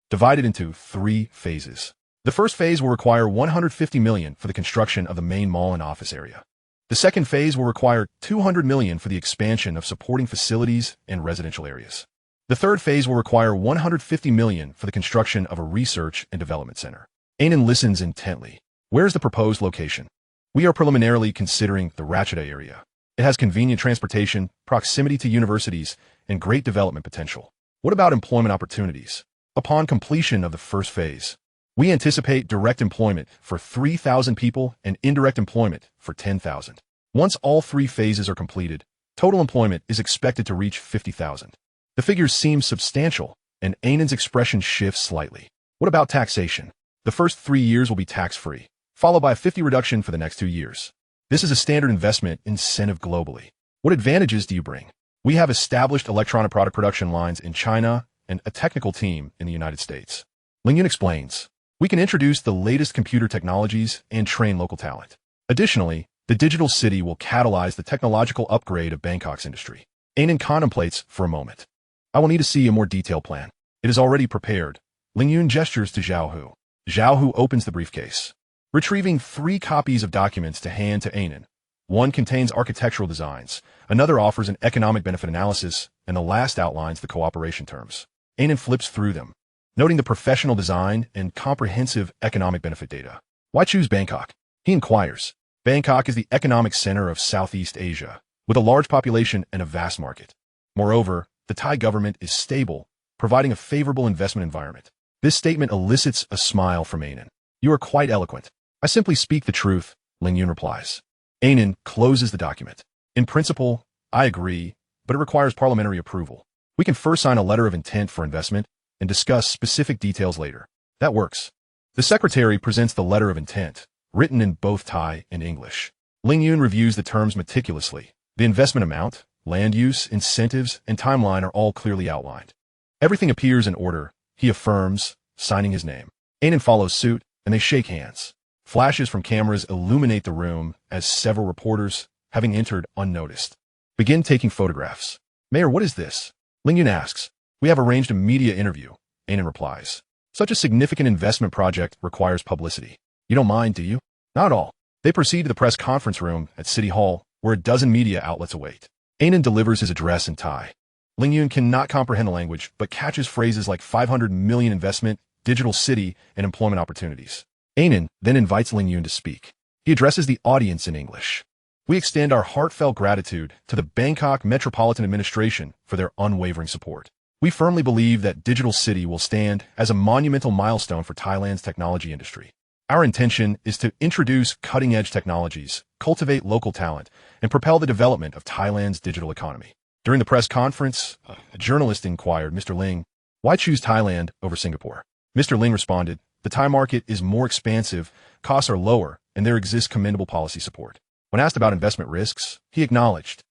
divided into 3 phases. The first phase will require $150 million for the construction of the main mall and office area. The second phase will require $200 million for the expansion of supporting facilities and residential areas. The third phase will require $150 million for the construction of a research and development center. Anan listens intently. Where is the proposed location? We are preliminarily considering the Ratcheta area. It has convenient transportation, proximity to universities, and great development potential. What about employment opportunities? Upon completion of the first phase, we anticipate direct employment for 3,000 people and indirect employment for 10,000. Once all three phases are completed, total employment is expected to reach 50,000. The figures seem substantial, and Anan's expression shifts slightly. What about taxation? The first 3 years will be tax-free, followed by a 50% reduction for the next 2 years. This is a standard investment incentive globally. What advantages do you bring? We have established electronic product production lines in China and a technical team in the United States. Ling Yun explains, we can introduce the latest computer technologies and train local talent. Additionally, the digital city will catalyze the technological upgrade of Bangkok's industry. Anan contemplates for a moment. I will need to see a more detailed plan. It is already prepared. Ling Yun gestures to Zhao Hu. Zhao Hu opens the briefcase, retrieving 3 copies of documents to hand to Anan. One contains architectural designs, another offers an economic benefit analysis, and the last outlines the cooperation terms. Anan flips through them, noting the professional design and comprehensive economic benefit data. Why choose Bangkok? He inquires. Bangkok is the economic center of Southeast Asia, with a large population and a vast market. Moreover, the Thai government is stable, providing a favorable investment environment. This statement elicits a smile from Anan. You are quite eloquent. I simply speak the truth, Ling Yun replies. Anan closes the document. In principle, I agree, but it requires parliamentary approval. We can first sign a letter of intent for investment and discuss specific details later. That works. The secretary presents the letter of intent, written in both Thai and English. Ling Yun reviews the terms meticulously. The investment amount, land use, incentives, and timeline are all clearly outlined. Everything appears in order, he affirms, signing his name. Anan follows suit, and they shake hands. Flashes from cameras illuminate the room as several reporters, having entered unnoticed, begin taking photographs. Mayor, what is this? Ling Yun asks. We have arranged a media interview, Anan replies. Such a significant investment project requires publicity. You don't mind, do you? Not at all. They proceed to the press conference room at City Hall, where a dozen media outlets await. Anan delivers his address in Thai. Ling Yun cannot comprehend the language, but catches phrases like 500 million investment, digital city, and employment opportunities. Anan then invites Ling Yun to speak. He addresses the audience in English. We extend our heartfelt gratitude to the Bangkok Metropolitan Administration for their unwavering support. We firmly believe that Digital City will stand as a monumental milestone for Thailand's technology industry. Our intention is to introduce cutting-edge technologies, cultivate local talent, and propel the development of Thailand's digital economy. During the press conference, a journalist inquired, Mr. Ling, why choose Thailand over Singapore? Mr. Ling responded, the Thai market is more expansive, costs are lower, and there exists commendable policy support. When asked about investment risks, he acknowledged,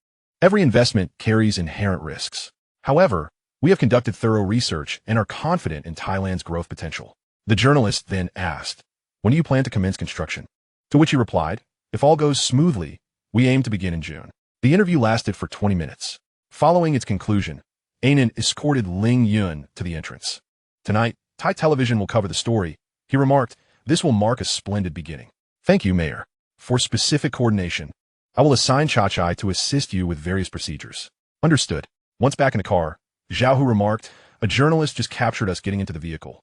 every investment carries inherent risks. However, we have conducted thorough research and are confident in Thailand's growth potential. The journalist then asked, when do you plan to commence construction? To which he replied, if all goes smoothly, we aim to begin in June. The interview lasted for 20 minutes. Following its conclusion, Anan escorted Ling Yun to the entrance. Tonight, Thai television will cover the story. He remarked, this will mark a splendid beginning. Thank you, Mayor. For specific coordination, I will assign Chachai to assist you with various procedures. Understood. Once back in the car, Zhao Hu remarked, a journalist just captured us getting into the vehicle.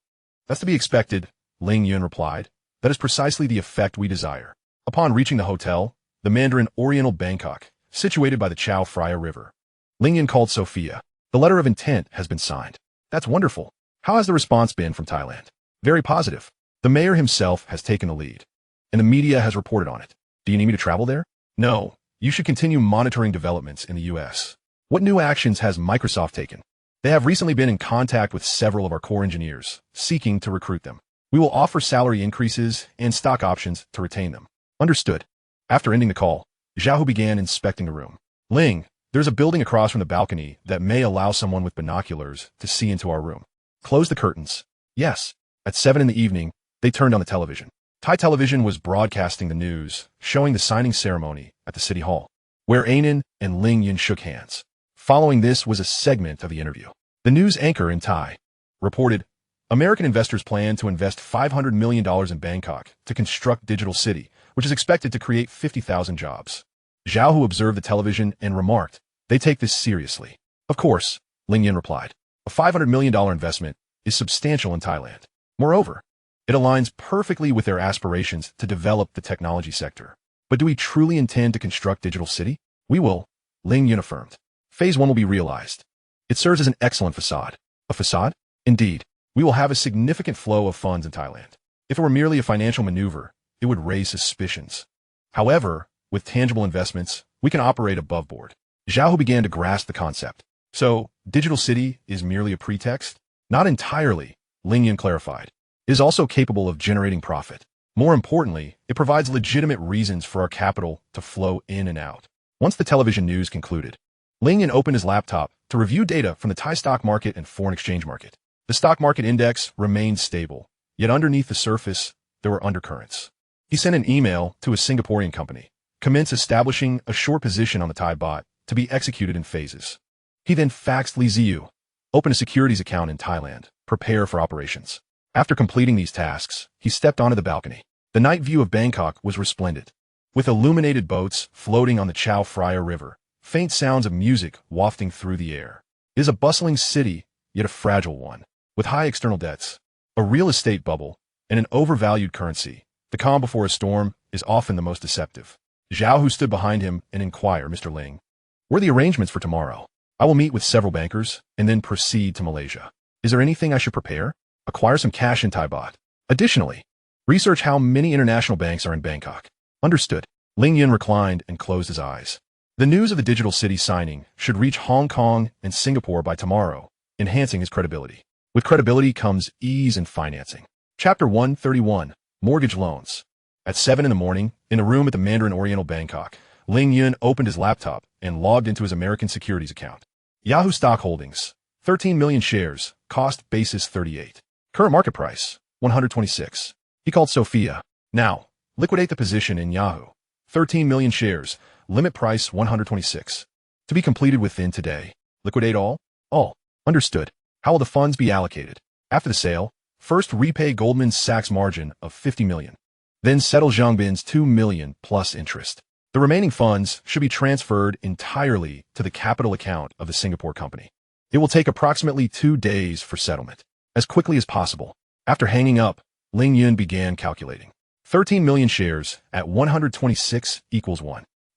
That's to be expected, Ling Yun replied. That is precisely the effect we desire. Upon reaching the hotel, the Mandarin Oriental Bangkok, situated by the Chao Phraya River, Ling Yun called Sophia. The letter of intent has been signed. That's wonderful. How has the response been from Thailand? Very positive. The mayor himself has taken the lead, and the media has reported on it. Do you need me to travel there? No. You should continue monitoring developments in the U.S. What new actions has Microsoft taken? They have recently been in contact with several of our core engineers, seeking to recruit them. We will offer salary increases and stock options to retain them. Understood. After ending the call, Zhao Hu began inspecting the room. Ling, there's a building across from the balcony that may allow someone with binoculars to see into our room. Close the curtains. Yes. At 7 in the evening, they turned on the television. Thai television was broadcasting the news, showing the signing ceremony at the City Hall, where Anan and Ling Yun shook hands. Following this was a segment of the interview. The news anchor in Thai reported, American investors plan to invest $500 million in Bangkok to construct Digital City, which is expected to create 50,000 jobs. Zhao Hu observed the television and remarked, they take this seriously. Of course, Ling Yun replied. A $500 million investment is substantial in Thailand. Moreover, it aligns perfectly with their aspirations to develop the technology sector. But do we truly intend to construct Digital City? We will, Ling Yun affirmed. Phase 1 will be realized. It serves as an excellent facade. A facade? Indeed. We will have a significant flow of funds in Thailand. If it were merely a financial maneuver, it would raise suspicions. However, with tangible investments, we can operate above board. Zhao began to grasp the concept. So, Digital City is merely a pretext? Not entirely, Ling Yun clarified. It is also capable of generating profit. More importantly, it provides legitimate reasons for our capital to flow in and out. Once the television news concluded, Ling Yun opened his laptop to review data from the Thai stock market and foreign exchange market. The stock market index remained stable, yet underneath the surface, there were undercurrents. He sent an email to a Singaporean company, commenced establishing a short position on the Thai baht to be executed in phases. He then faxed Li Ziyu, open a securities account in Thailand, prepare for operations. After completing these tasks, he stepped onto the balcony. The night view of Bangkok was resplendent. With illuminated boats floating on the Chao Phraya River, faint sounds of music wafting through the air. It is a bustling city, yet a fragile one, with high external debts, a real estate bubble, and an overvalued currency. The calm before a storm is often the most deceptive. Zhao, who stood behind him, and inquired, Mr. Ling, what are the arrangements for tomorrow? I will meet with several bankers, and then proceed to Malaysia. Is there anything I should prepare? Acquire some cash in Thai baht. Additionally, research how many international banks are in Bangkok. Understood. Ling Yun reclined and closed his eyes. The news of the Digital City signing should reach Hong Kong and Singapore by tomorrow, enhancing his credibility. With credibility comes ease in financing. Chapter 131, Mortgage Loans. At 7 in the morning, in a room at the Mandarin Oriental Bangkok, Ling Yun opened his laptop and logged into his American securities account. Yahoo Stock Holdings, 13 million shares, cost basis 38. Current market price, 126. He called Sophia. Now, liquidate the position in Yahoo. 13 million shares, limit price 126. To be completed within today. Liquidate all? All. Understood. How will the funds be allocated? After the sale, first repay Goldman Sachs margin of 50 million. Then settle Zhongbin's 2 million plus interest. The remaining funds should be transferred entirely to the capital account of the Singapore company. It will take approximately 2 days for settlement. As quickly as possible. After hanging up, Ling Yun began calculating. 13 million shares at 126 equals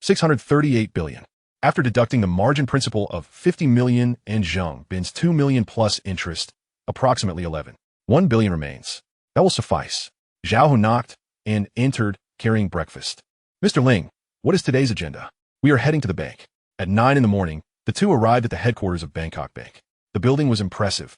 638 billion. After deducting the margin principal of 50 million and Zheng Bin's 2 million plus interest, approximately 1 billion remains. That will suffice. Zhao knocked and entered carrying breakfast. Mr. Ling, what is today's agenda? We are heading to the bank. At 9 in the morning, the two arrived at the headquarters of Bangkok Bank. The building was impressive,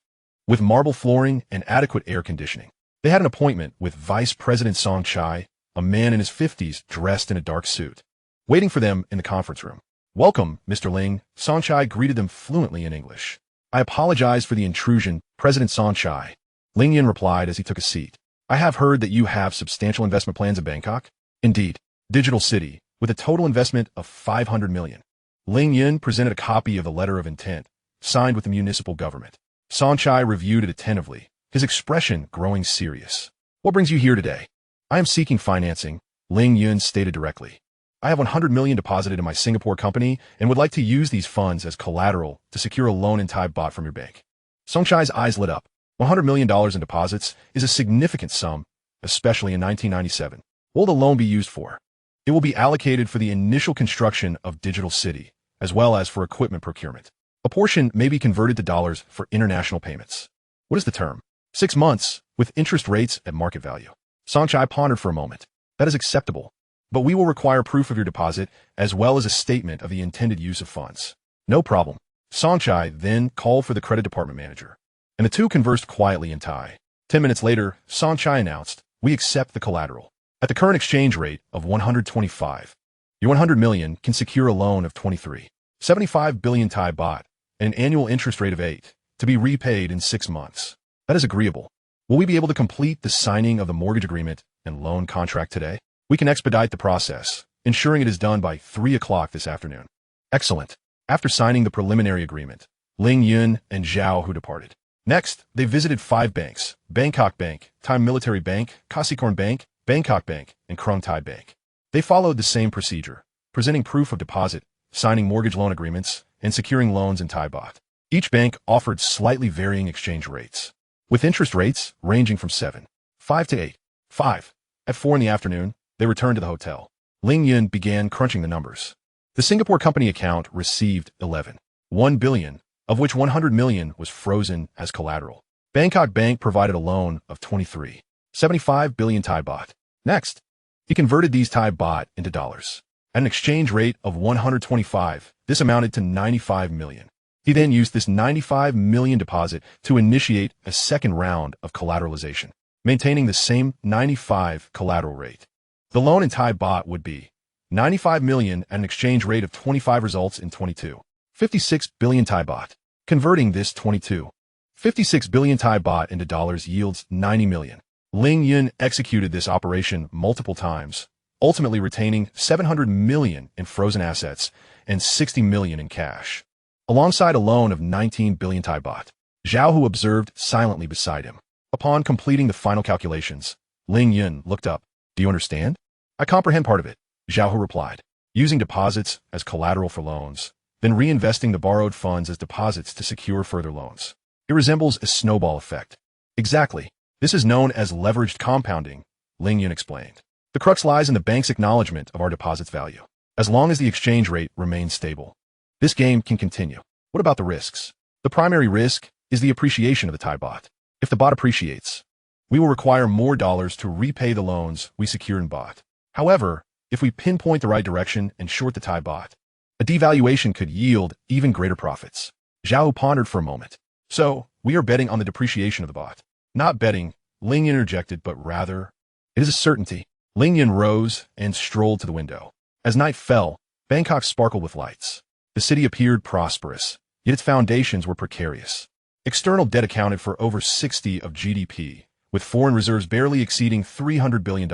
with marble flooring and adequate air conditioning. They had an appointment with Vice President Song Chai, a man in his 50s dressed in a dark suit, waiting for them in the conference room. Welcome, Mr. Ling. Song Chai greeted them fluently in English. I apologize for the intrusion, President Song Chai. Ling Yun replied as he took a seat. I have heard that you have substantial investment plans in Bangkok. Indeed, Digital City, with a total investment of 500 million. Ling Yun presented a copy of the letter of intent, signed with the municipal government. Song Chai reviewed it attentively, his expression growing serious. What brings you here today? I am seeking financing, Ling Yun stated directly. I have 100 million deposited in my Singapore company and would like to use these funds as collateral to secure a loan in Thai baht from your bank. Song Chai's eyes lit up. $100 million in deposits is a significant sum, especially in 1997. What will the loan be used for? It will be allocated for the initial construction of Digital City, as well as for equipment procurement. A portion may be converted to dollars for international payments. What is the term? 6 months, with interest rates at market value. Song Chai pondered for a moment. That is acceptable. But we will require proof of your deposit, as well as a statement of the intended use of funds. No problem. Song Chai then called for the credit department manager, and the two conversed quietly in Thai. 10 minutes later, Song Chai announced, we accept the collateral. At the current exchange rate of 125, your 100 million can secure a loan of 23.75 billion Thai baht, and an annual interest rate of 8, to be repaid in 6 months. That is agreeable. Will we be able to complete the signing of the mortgage agreement and loan contract today? We can expedite the process, ensuring it is done by 3 o'clock this afternoon. Excellent. After signing the preliminary agreement, Ling Yun and Zhao departed. Next, they visited 5 banks: Bangkok Bank, Thai Military Bank, Kasikorn Bank, Bangkok Bank, and Krung Thai Bank. They followed the same procedure, presenting proof of deposit, signing mortgage loan agreements, and securing loans in Thai baht. Each bank offered slightly varying exchange rates, with interest rates ranging from 7.5 to 8.5. At 4 in the afternoon, they returned to the hotel. Ling Yun began crunching the numbers. The Singapore company account received 11.1 billion, of which 100 million was frozen as collateral. Bangkok Bank provided a loan of 23.75 billion Thai baht. Next, he converted these Thai baht into dollars. At an exchange rate of 125, this amounted to 95 million. He then used this 95 million deposit to initiate a second round of collateralization, maintaining the same 95 collateral rate. The loan in Thai baht would be 95 million at an exchange rate of 25 results in 22.56 billion Thai baht. Converting this 22.56 billion Thai baht into dollars yields 90 million. Ling Yun executed this operation multiple times, ultimately retaining 700 million in frozen assets and 60 million in cash, alongside a loan of 19 billion Thai baht. Zhao Hu observed silently beside him. Upon completing the final calculations, Ling Yun looked up. Do you understand? I comprehend part of it, Zhao Hu replied. Using deposits as collateral for loans, then reinvesting the borrowed funds as deposits to secure further loans. It resembles a snowball effect. Exactly. This is known as leveraged compounding, Ling Yun explained. The crux lies in the bank's acknowledgement of our deposit's value. As long as the exchange rate remains stable, this game can continue. What about the risks? The primary risk is the appreciation of the Thai baht. If the baht appreciates, we will require more dollars to repay the loans we secure in baht. However, if we pinpoint the right direction and short the Thai baht, a devaluation could yield even greater profits. Zhao pondered for a moment. So, we are betting on the depreciation of the baht. Not betting, Ling Yun interjected, but rather, it is a certainty. Ling Yun rose and strolled to the window. As night fell, Bangkok sparkled with lights. The city appeared prosperous, yet its foundations were precarious. External debt accounted for over 60% of GDP, with foreign reserves barely exceeding $300 billion,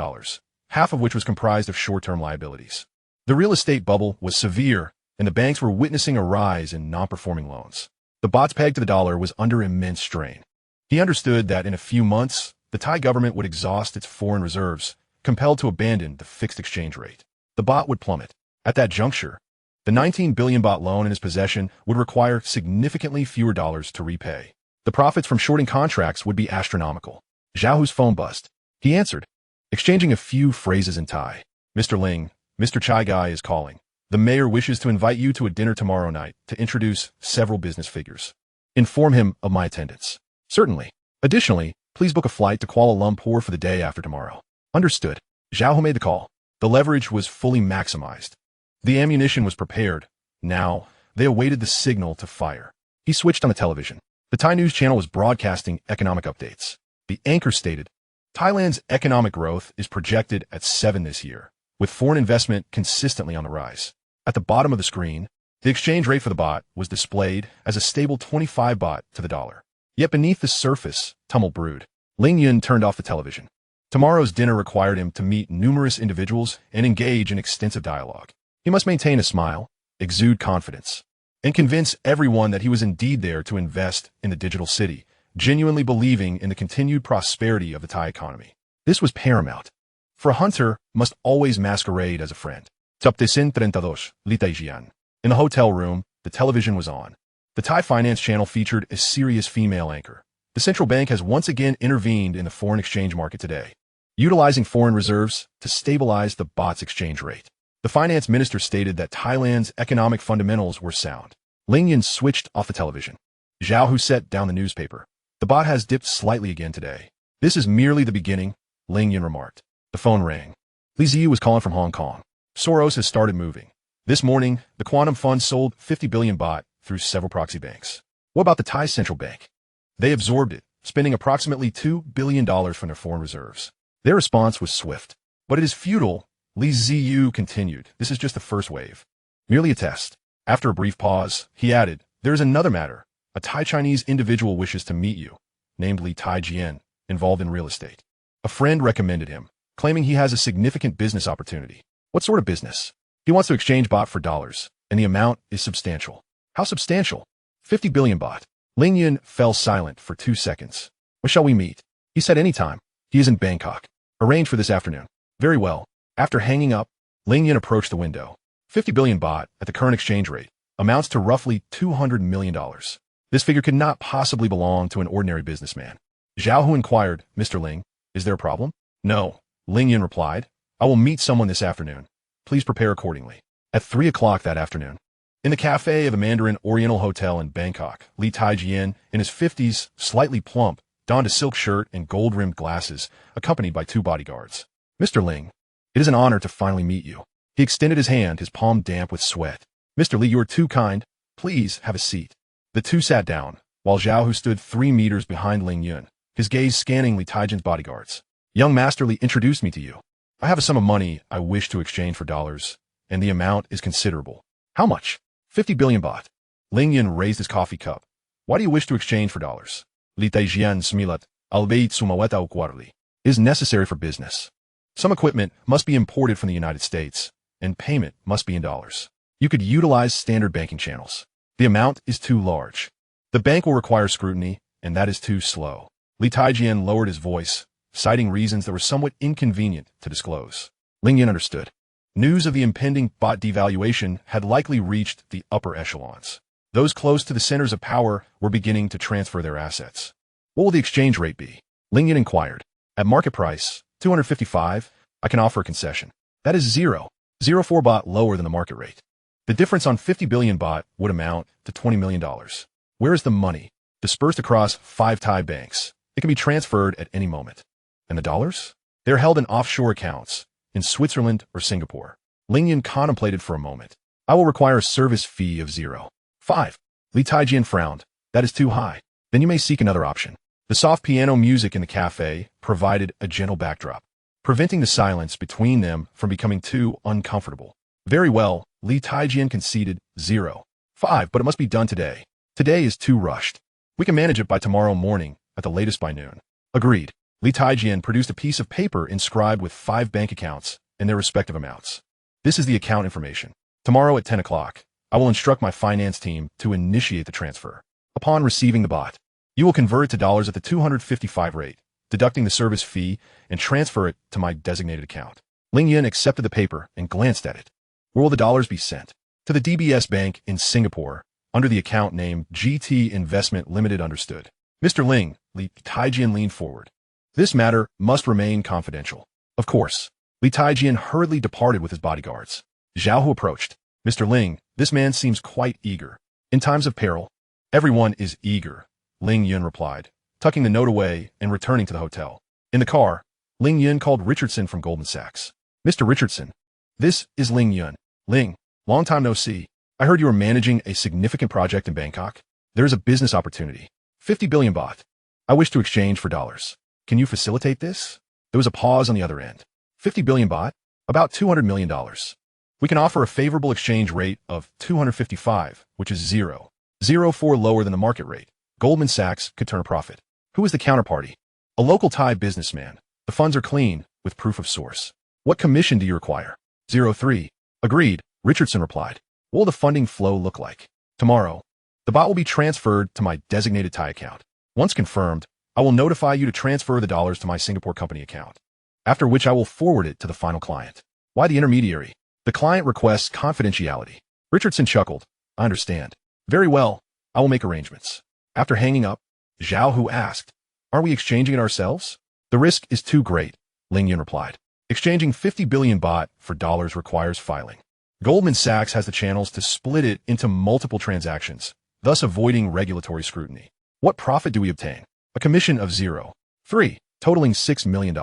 half of which was comprised of short-term liabilities. The real estate bubble was severe, and the banks were witnessing a rise in non-performing loans. The baht's peg to the dollar was under immense strain. He understood that in a few months, the Thai government would exhaust its foreign reserves, compelled to abandon the fixed exchange rate. The baht would plummet. At that juncture, the 19 billion baht loan in his possession would require significantly fewer dollars to repay. The profits from shorting contracts would be astronomical. Zhao Hu's phone buzzed. He answered, exchanging a few phrases in Thai. Mr. Ling, Mr. Chai Guy is calling. The mayor wishes to invite you to a dinner tomorrow night to introduce several business figures. Inform him of my attendance. Certainly. Additionally, please book a flight to Kuala Lumpur for the day after tomorrow. Understood. Zhao Hu made the call. The leverage was fully maximized. The ammunition was prepared. Now, they awaited the signal to fire. He switched on the television. The Thai news channel was broadcasting economic updates. The anchor stated, Thailand's economic growth is projected at 7% this year, with foreign investment consistently on the rise. At the bottom of the screen, the exchange rate for the baht was displayed as a stable 25 baht to the dollar. Yet beneath the surface, tumult brewed. Ling Yun turned off the television. Tomorrow's dinner required him to meet numerous individuals and engage in extensive dialogue. He must maintain a smile, exude confidence, and convince everyone that he was indeed there to invest in the digital city, genuinely believing in the continued prosperity of the Thai economy. This was paramount, for a hunter must always masquerade as a friend. Taptesin 32, Litaijian. In the hotel room, the television was on. The Thai finance channel featured a serious female anchor. The central bank has once again intervened in the foreign exchange market today, utilizing foreign reserves to stabilize the baht's exchange rate. The finance minister stated that Thailand's economic fundamentals were sound. Ling Yun switched off the television. Zhao Hu set down the newspaper. The baht has dipped slightly again today. This is merely the beginning, Ling Yun remarked. The phone rang. Li Ziyu was calling from Hong Kong. Soros has started moving. This morning, the Quantum Fund sold 50 billion baht through several proxy banks. What about the Thai central bank? They absorbed it, spending approximately $2 billion from their foreign reserves. Their response was swift. But it is futile, Li Ziyu continued. This is just the first wave. Merely a test. After a brief pause, he added, there is another matter. A Thai-Chinese individual wishes to meet you, namely Tai Jian, involved in real estate. A friend recommended him, claiming he has a significant business opportunity. What sort of business? He wants to exchange baht for dollars, and the amount is substantial. How substantial? 50 billion baht. Ling Yun fell silent for 2 seconds. When shall we meet? He said anytime. He is in Bangkok. Arrange for this afternoon. Very well. After hanging up, Ling Yun approached the window. 50 billion baht, at the current exchange rate, amounts to roughly $200 million. This figure could not possibly belong to an ordinary businessman. Zhao Hu inquired, Mr. Ling, is there a problem? No, Ling Yun replied. I will meet someone this afternoon. Please prepare accordingly. At 3 o'clock that afternoon, in the cafe of a Mandarin Oriental Hotel in Bangkok, Li Taijian, in his 50s, slightly plump, donned a silk shirt and gold-rimmed glasses, accompanied by 2 bodyguards. Mr. Ling, it is an honor to finally meet you. He extended his hand, his palm damp with sweat. Mr. Li, you are too kind. Please have a seat. The two sat down, while Zhao Hu stood 3 meters behind Ling Yun, his gaze scanning Li Taijian's bodyguards. Young Master Li introduced me to you. I have a sum of money I wish to exchange for dollars, and the amount is considerable. How much? 50 billion baht. Ling Yun raised his coffee cup. Why do you wish to exchange for dollars? Li Taijian smilat, albeit sumaweta quarterly. Is necessary for business. Some equipment must be imported from the United States, and payment must be in dollars. You could utilize standard banking channels. The amount is too large. The bank will require scrutiny, and that is too slow. Li Taijian lowered his voice, citing reasons that were somewhat inconvenient to disclose. Ling Yun understood. News of the impending baht devaluation had likely reached the upper echelons. Those close to the centers of power were beginning to transfer their assets. What will the exchange rate be? Ling Yun inquired. At market price, 255, I can offer a concession. That is 0.04 baht lower than the market rate. The difference on 50 billion baht would amount to $20 million. Where is the money? Dispersed across 5 Thai banks. It can be transferred at any moment. And the dollars? They are held in offshore accounts, in Switzerland or Singapore. Ling Yun contemplated for a moment. I will require a service fee of 0.5. Li Taijian frowned. That is too high. Then you may seek another option. The soft piano music in the cafe provided a gentle backdrop, preventing the silence between them from becoming too uncomfortable. Very well, Li Taijian conceded 0.5, but it must be done today. Today is too rushed. We can manage it by tomorrow morning, at the latest by noon. Agreed. Li Taijian produced a piece of paper inscribed with 5 bank accounts and their respective amounts. This is the account information. Tomorrow at 10 o'clock, I will instruct my finance team to initiate the transfer. Upon receiving the baht, you will convert it to dollars at the 255 rate, deducting the service fee, and transfer it to my designated account. Ling Yun accepted the paper and glanced at it. Where will the dollars be sent? To the DBS Bank in Singapore, under the account name GT Investment Limited. Understood. Mr. Ling, Li Taijian leaned forward. This matter must remain confidential. Of course. Li Taijian hurriedly departed with his bodyguards. Zhao Hu approached. Mr. Ling, this man seems quite eager. In times of peril, everyone is eager, Ling Yun replied, tucking the note away and returning to the hotel. In the car, Ling Yun called Richardson from Goldman Sachs. Mr. Richardson, this is Ling Yun. Ling, long time no see. I heard you are managing a significant project in Bangkok. There is a business opportunity. 50 billion baht. I wish to exchange for dollars. Can you facilitate this? There was a pause on the other end. 50 billion baht? About $200 million. We can offer a favorable exchange rate of 255, which is 0.04 lower than the market rate. Goldman Sachs could turn a profit. Who is the counterparty? A local Thai businessman. The funds are clean, with proof of source. What commission do you require? 0.3. Agreed, Richardson replied. What will the funding flow look like? Tomorrow, the baht will be transferred to my designated Thai account. Once confirmed, I will notify you to transfer the dollars to my Singapore company account, after which I will forward it to the final client. Why the intermediary? The client requests confidentiality. Richardson chuckled. I understand. Very well, I will make arrangements. After hanging up, Zhao Hu asked, are we exchanging it ourselves? The risk is too great, Ling Yun replied. Exchanging 50 billion baht for dollars requires filing. Goldman Sachs has the channels to split it into multiple transactions, thus avoiding regulatory scrutiny. What profit do we obtain? A commission of 0.3, totaling $6 million.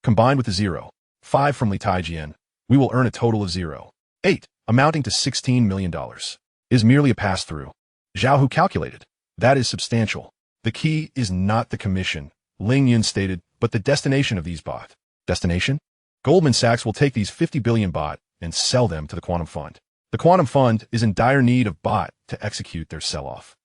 Combined with the 0.5 from Li Taijian, we will earn a total of 0.8, amounting to $16 million. It is merely a pass-through. Zhao Hu calculated. That is substantial. The key is not the commission, Ling Yun stated, but the destination of these baht. Destination? Goldman Sachs will take these 50 billion baht and sell them to the Quantum Fund. The Quantum Fund is in dire need of baht to execute their sell-off.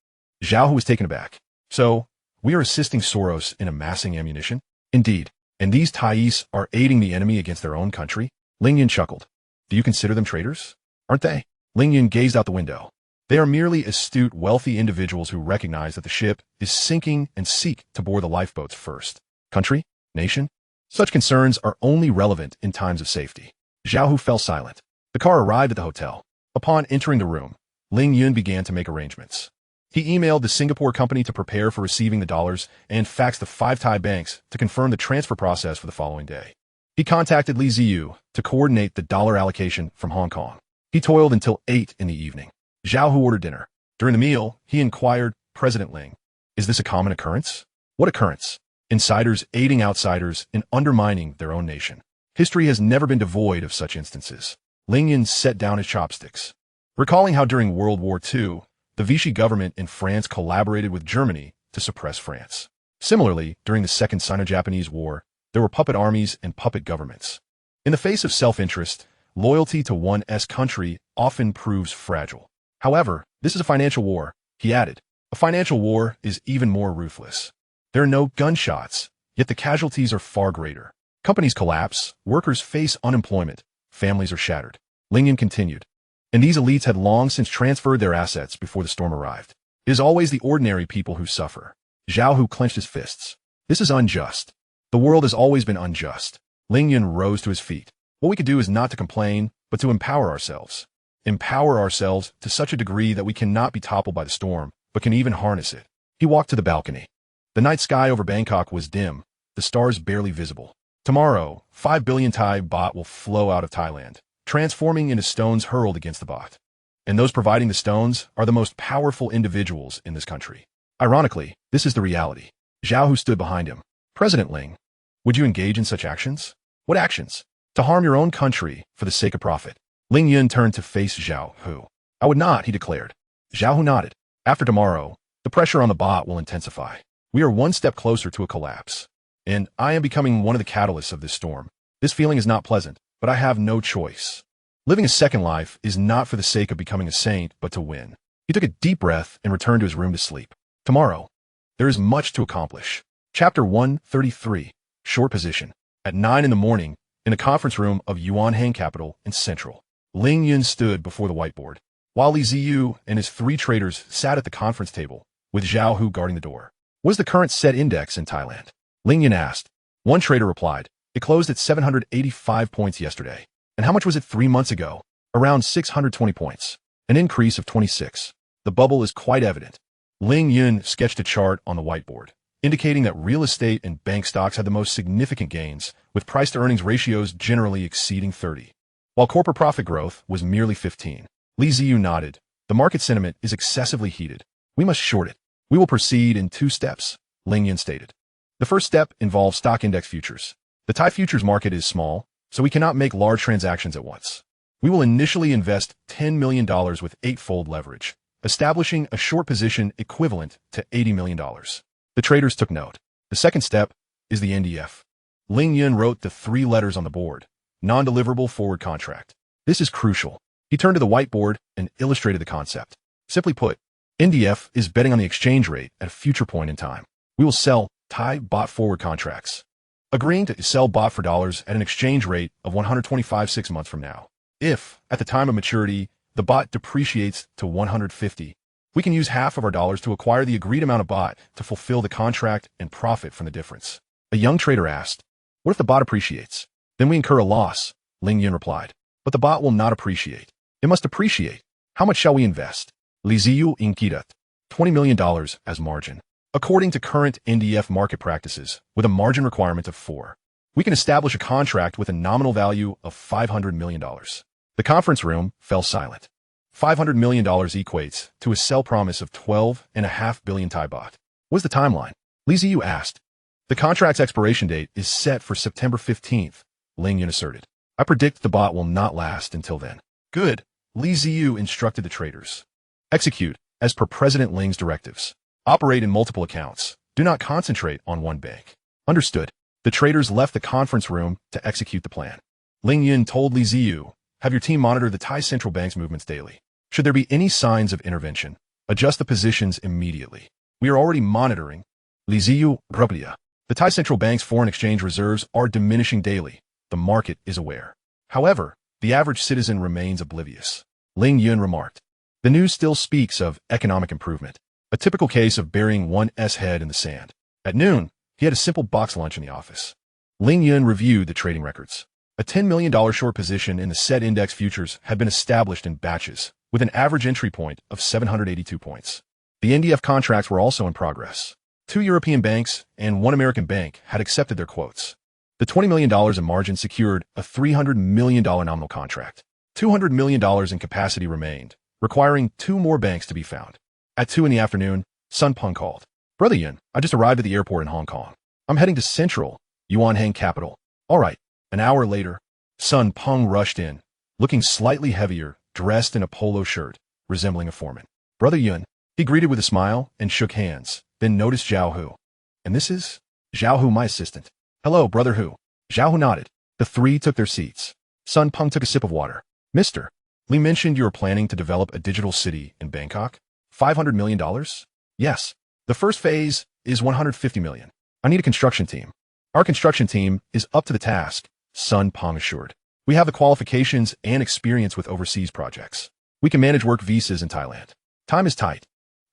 Zhao Hu was taken aback. So, we are assisting Soros in amassing ammunition? Indeed. And these Thais are aiding the enemy against their own country? Ling Yun chuckled. Do you consider them traitors? Aren't they? Ling Yun gazed out the window. They are merely astute, wealthy individuals who recognize that the ship is sinking and seek to board the lifeboats first. Country? Nation? Such concerns are only relevant in times of safety. Zhao Hu fell silent. The car arrived at the hotel. Upon entering the room, Ling Yun began to make arrangements. He emailed the Singapore company to prepare for receiving the dollars and faxed the 5 Thai banks to confirm the transfer process for the following day. He contacted Li Ziyu to coordinate the dollar allocation from Hong Kong. He toiled until 8 in the evening. Zhao Hu ordered dinner. During the meal, he inquired President Ling, "Is this a common occurrence?" "What occurrence?" "Insiders aiding outsiders and undermining their own nation. History has never been devoid of such instances." Ling Yun set down his chopsticks. Recalling how during World War II, the Vichy government in France collaborated with Germany to suppress France. Similarly, during the Second Sino-Japanese War, there were puppet armies and puppet governments. In the face of self-interest, loyalty to one's country often proves fragile. However, this is a financial war, he added. A financial war is even more ruthless. There are no gunshots, yet the casualties are far greater. Companies collapse, workers face unemployment, families are shattered. Ling Yun continued. And these elites had long since transferred their assets before the storm arrived. It is always the ordinary people who suffer. Zhao Hu clenched his fists. This is unjust. The world has always been unjust. Ling Yun rose to his feet. What we could do is not to complain, but to empower ourselves. Empower ourselves to such a degree that we cannot be toppled by the storm, but can even harness it. He walked to the balcony. The night sky over Bangkok was dim, the stars barely visible. Tomorrow, 5 billion Thai baht will flow out of Thailand, transforming into stones hurled against the baht. And those providing the stones are the most powerful individuals in this country. Ironically, this is the reality. Zhao Hu stood behind him. President Ling, would you engage in such actions? What actions? To harm your own country for the sake of profit. Ling Yun turned to face Zhao Hu. I would not, he declared. Zhao Hu nodded. After tomorrow, the pressure on the baht will intensify. We are one step closer to a collapse. And I am becoming one of the catalysts of this storm. This feeling is not pleasant, but I have no choice. Living a second life is not for the sake of becoming a saint, but to win. He took a deep breath and returned to his room to sleep. Tomorrow, there is much to accomplish. Chapter 133, Short Position. At 9 in the morning, in the conference room of Yuanhang Capital in Central, Ling Yun stood before the whiteboard, while Li Ziyu and his 3 traders sat at the conference table, with Zhao Hu guarding the door. What is the current set index in Thailand? Ling Yun asked. One trader replied, it closed at 785 points yesterday. And how much was it 3 months ago? Around 620 points. An increase of 26. The bubble is quite evident. Ling Yun sketched a chart on the whiteboard, indicating that real estate and bank stocks had the most significant gains, with price-to-earnings ratios generally exceeding 30. While corporate profit growth was merely 15. Li Ziyu nodded. The market sentiment is excessively heated. We must short it. We will proceed in 2 steps, Ling Yun stated. The first step involves stock index futures. The Thai futures market is small, so we cannot make large transactions at once. We will initially invest $10 million with 8-fold leverage, establishing a short position equivalent to $80 million. The traders took note. The second step is the NDF. Ling Yun wrote the 3 letters on the board. Non-deliverable forward contract. This is crucial. He turned to the whiteboard and illustrated the concept. Simply put, NDF is betting on the exchange rate at a future point in time. We will sell Thai baht forward contracts, agreeing to sell baht for dollars at an exchange rate of 125 6 months from now. If, at the time of maturity, the baht depreciates to 150, we can use half of our dollars to acquire the agreed amount of baht to fulfill the contract and profit from the difference. A young trader asked, what if the baht appreciates? Then we incur a loss, Ling Yun replied. But the baht will not appreciate. It must appreciate. How much shall we invest? Li Ziyu inquired. $20 million as margin. According to current NDF market practices, with a margin requirement of 4, we can establish a contract with a nominal value of $500 million. The conference room fell silent. $500 million equates to a sell promise of 12.5 billion Thai baht. What's the timeline? Li Ziyu asked. The contract's expiration date is set for September 15th, Ling Yun asserted. I predict the baht will not last until then. Good, Li Ziyu instructed the traders. Execute, as per President Ling's directives. Operate in multiple accounts. Do not concentrate on one bank. Understood. The traders left the conference room to execute the plan. Ling Yun told Li Ziyu, have your team monitor the Thai central bank's movements daily. Should there be any signs of intervention, adjust the positions immediately. We are already monitoring. Li Ziyu replied. The Thai central bank's foreign exchange reserves are diminishing daily. The market is aware. However, the average citizen remains oblivious. Ling Yun remarked. The news still speaks of economic improvement, a typical case of burying one's head in the sand. At noon, he had a simple box lunch in the office. Ling Yun reviewed the trading records. A $10 million short position in the set index futures had been established in batches, with an average entry point of 782 points. The NDF contracts were also in progress. 2 European banks and 1 American bank had accepted their quotes. The $20 million in margin secured a $300 million nominal contract. $200 million in capacity remained, requiring 2 more banks to be found. At 2 in the afternoon, Sun Peng called. Brother Yun, I just arrived at the airport in Hong Kong. I'm heading to Central, Yuanhang capital. All right. An hour later, Sun Peng rushed in, looking slightly heavier, dressed in a polo shirt, resembling a foreman. Brother Yun, he greeted with a smile and shook hands, then noticed Zhao Hu. And this is? Zhao Hu, my assistant. Hello, Brother Hu. Zhao Hu nodded. The 3 took their seats. Sun Peng took a sip of water. Mister, Lee mentioned you were planning to develop a digital city in Bangkok? $500 million? Yes. The first phase is $150 million. I need a construction team. Our construction team is up to the task, Sun Peng assured. We have the qualifications and experience with overseas projects. We can manage work visas in Thailand. Time is tight.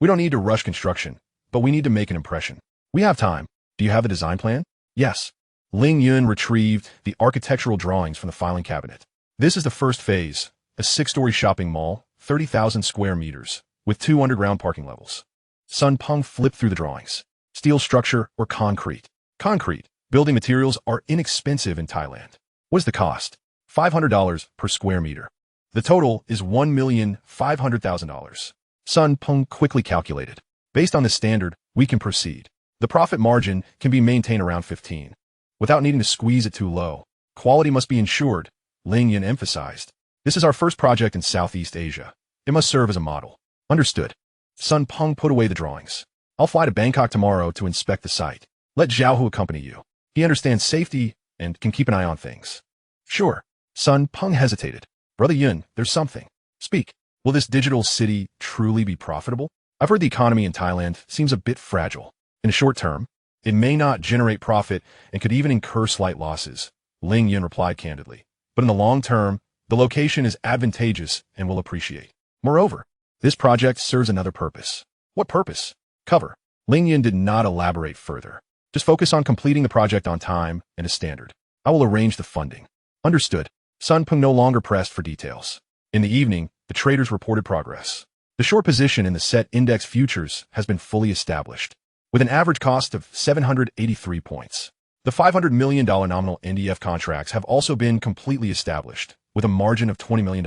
We don't need to rush construction, but we need to make an impression. We have time. Do you have the design plan? Yes. Ling Yun retrieved the architectural drawings from the filing cabinet. This is the first phase, a 6-story shopping mall, 30,000 square meters, with 2 underground parking levels. Sun Peng flipped through the drawings. Steel structure or concrete? Concrete. Building materials are inexpensive in Thailand. What's the cost? $500 per square meter. The total is $1,500,000. Sun Peng quickly calculated. Based on this standard, we can proceed. The profit margin can be maintained around 15. Without needing to squeeze it too low. Quality must be ensured, Ling Yun emphasized. This is our first project in Southeast Asia. It must serve as a model. Understood. Sun Peng put away the drawings. I'll fly to Bangkok tomorrow to inspect the site. Let Zhao Hu accompany you. He understands safety and can keep an eye on things. Sure. Sun Peng hesitated. Brother Yun, there's something. Speak. Will this digital city truly be profitable? I've heard the economy in Thailand seems a bit fragile. In the short term, it may not generate profit and could even incur slight losses, Ling Yun replied candidly. But in the long term, the location is advantageous and will appreciate. Moreover, this project serves another purpose. What purpose? Cover. Ling Yun did not elaborate further. Just focus on completing the project on time and as standard. I will arrange the funding. Understood. Sun Peng no longer pressed for details. In the evening, the traders reported progress. The short position in the set index futures has been fully established, with an average cost of 783 points. The $500 million nominal NDF contracts have also been completely established, with a margin of $20 million.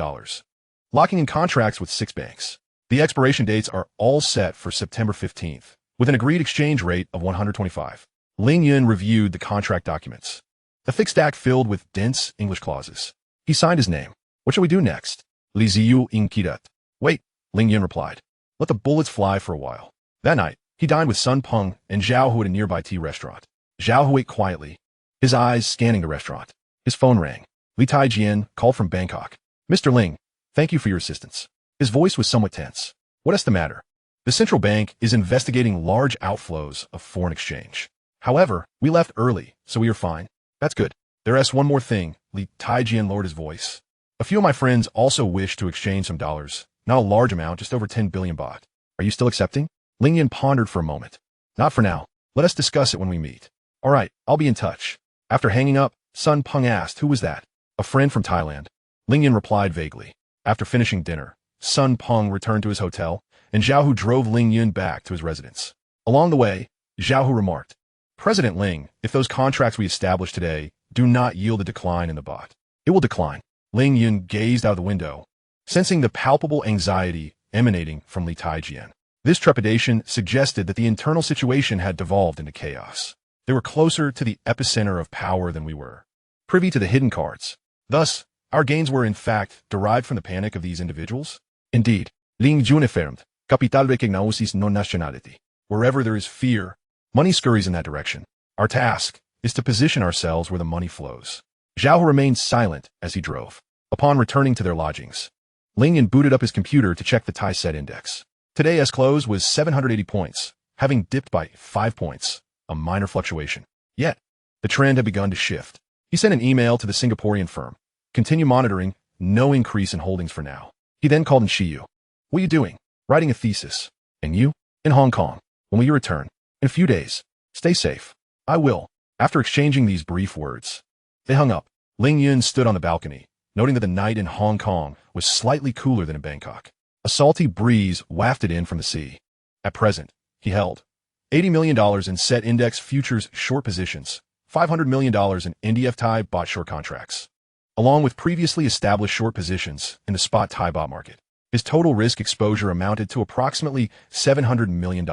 Locking in contracts with 6 banks. The expiration dates are all set for September 15th, with an agreed exchange rate of 125. Ling Yun reviewed the contract documents. A thick stack filled with dense English clauses. He signed his name. What shall we do next? Li Ziyu Inkidat. Wait, Ling Yun replied. Let the bullets fly for a while. That night, he dined with Sun Peng and Zhao Hu at a nearby tea restaurant. Zhao Hu ate quietly, his eyes scanning the restaurant. His phone rang. Li Taijian called from Bangkok. Mr. Ling, thank you for your assistance. His voice was somewhat tense. What is the matter? The central bank is investigating large outflows of foreign exchange. However, we left early, so we are fine. That's good. There's one more thing, Li Taijian lowered his voice. A few of my friends also wish to exchange some dollars. Not a large amount, just over 10 billion baht. Are you still accepting? Ling Yun pondered for a moment. Not for now. Let us discuss it when we meet. All right, I'll be in touch. After hanging up, Sun Peng asked, who was that? A friend from Thailand. Ling Yun replied vaguely. After finishing dinner, Sun Peng returned to his hotel, and Zhao Hu drove Ling Yun back to his residence. Along the way, Zhao Hu remarked, President Ling, if those contracts we established today do not yield a decline in the baht, it will decline. Ling Yun gazed out of the window, sensing the palpable anxiety emanating from Li Taijian. This trepidation suggested that the internal situation had devolved into chaos. They were closer to the epicenter of power than we were, privy to the hidden cards. Thus, our gains were in fact derived from the panic of these individuals. Indeed, Ling Yun affirmed, capital recognausis non nationality. Wherever there is fear, money scurries in that direction. Our task is to position ourselves where the money flows. Zhao Hu remained silent as he drove. Upon returning to their lodgings, Ling Yun booted up his computer to check the Thai set index. Today's close was 780 points, having dipped by 5 points, a minor fluctuation. Yet, the trend had begun to shift. He sent an email to the Singaporean firm. Continue monitoring, no increase in holdings for now. He then called in Shiyu. What are you doing? Writing a thesis. And you? In Hong Kong. When will you return? In a few days. Stay safe. I will. After exchanging these brief words, they hung up. Ling Yun stood on the balcony, noting that the night in Hong Kong was slightly cooler than in Bangkok. A salty breeze wafted in from the sea. At present, he held $80 million in set index futures short positions, $500 million in NDF Thai bot short contracts, along with previously established short positions in the spot Thai bot market. His total risk exposure amounted to approximately $700 million.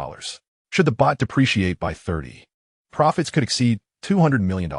Should the bot depreciate by 30, profits could exceed $200 million.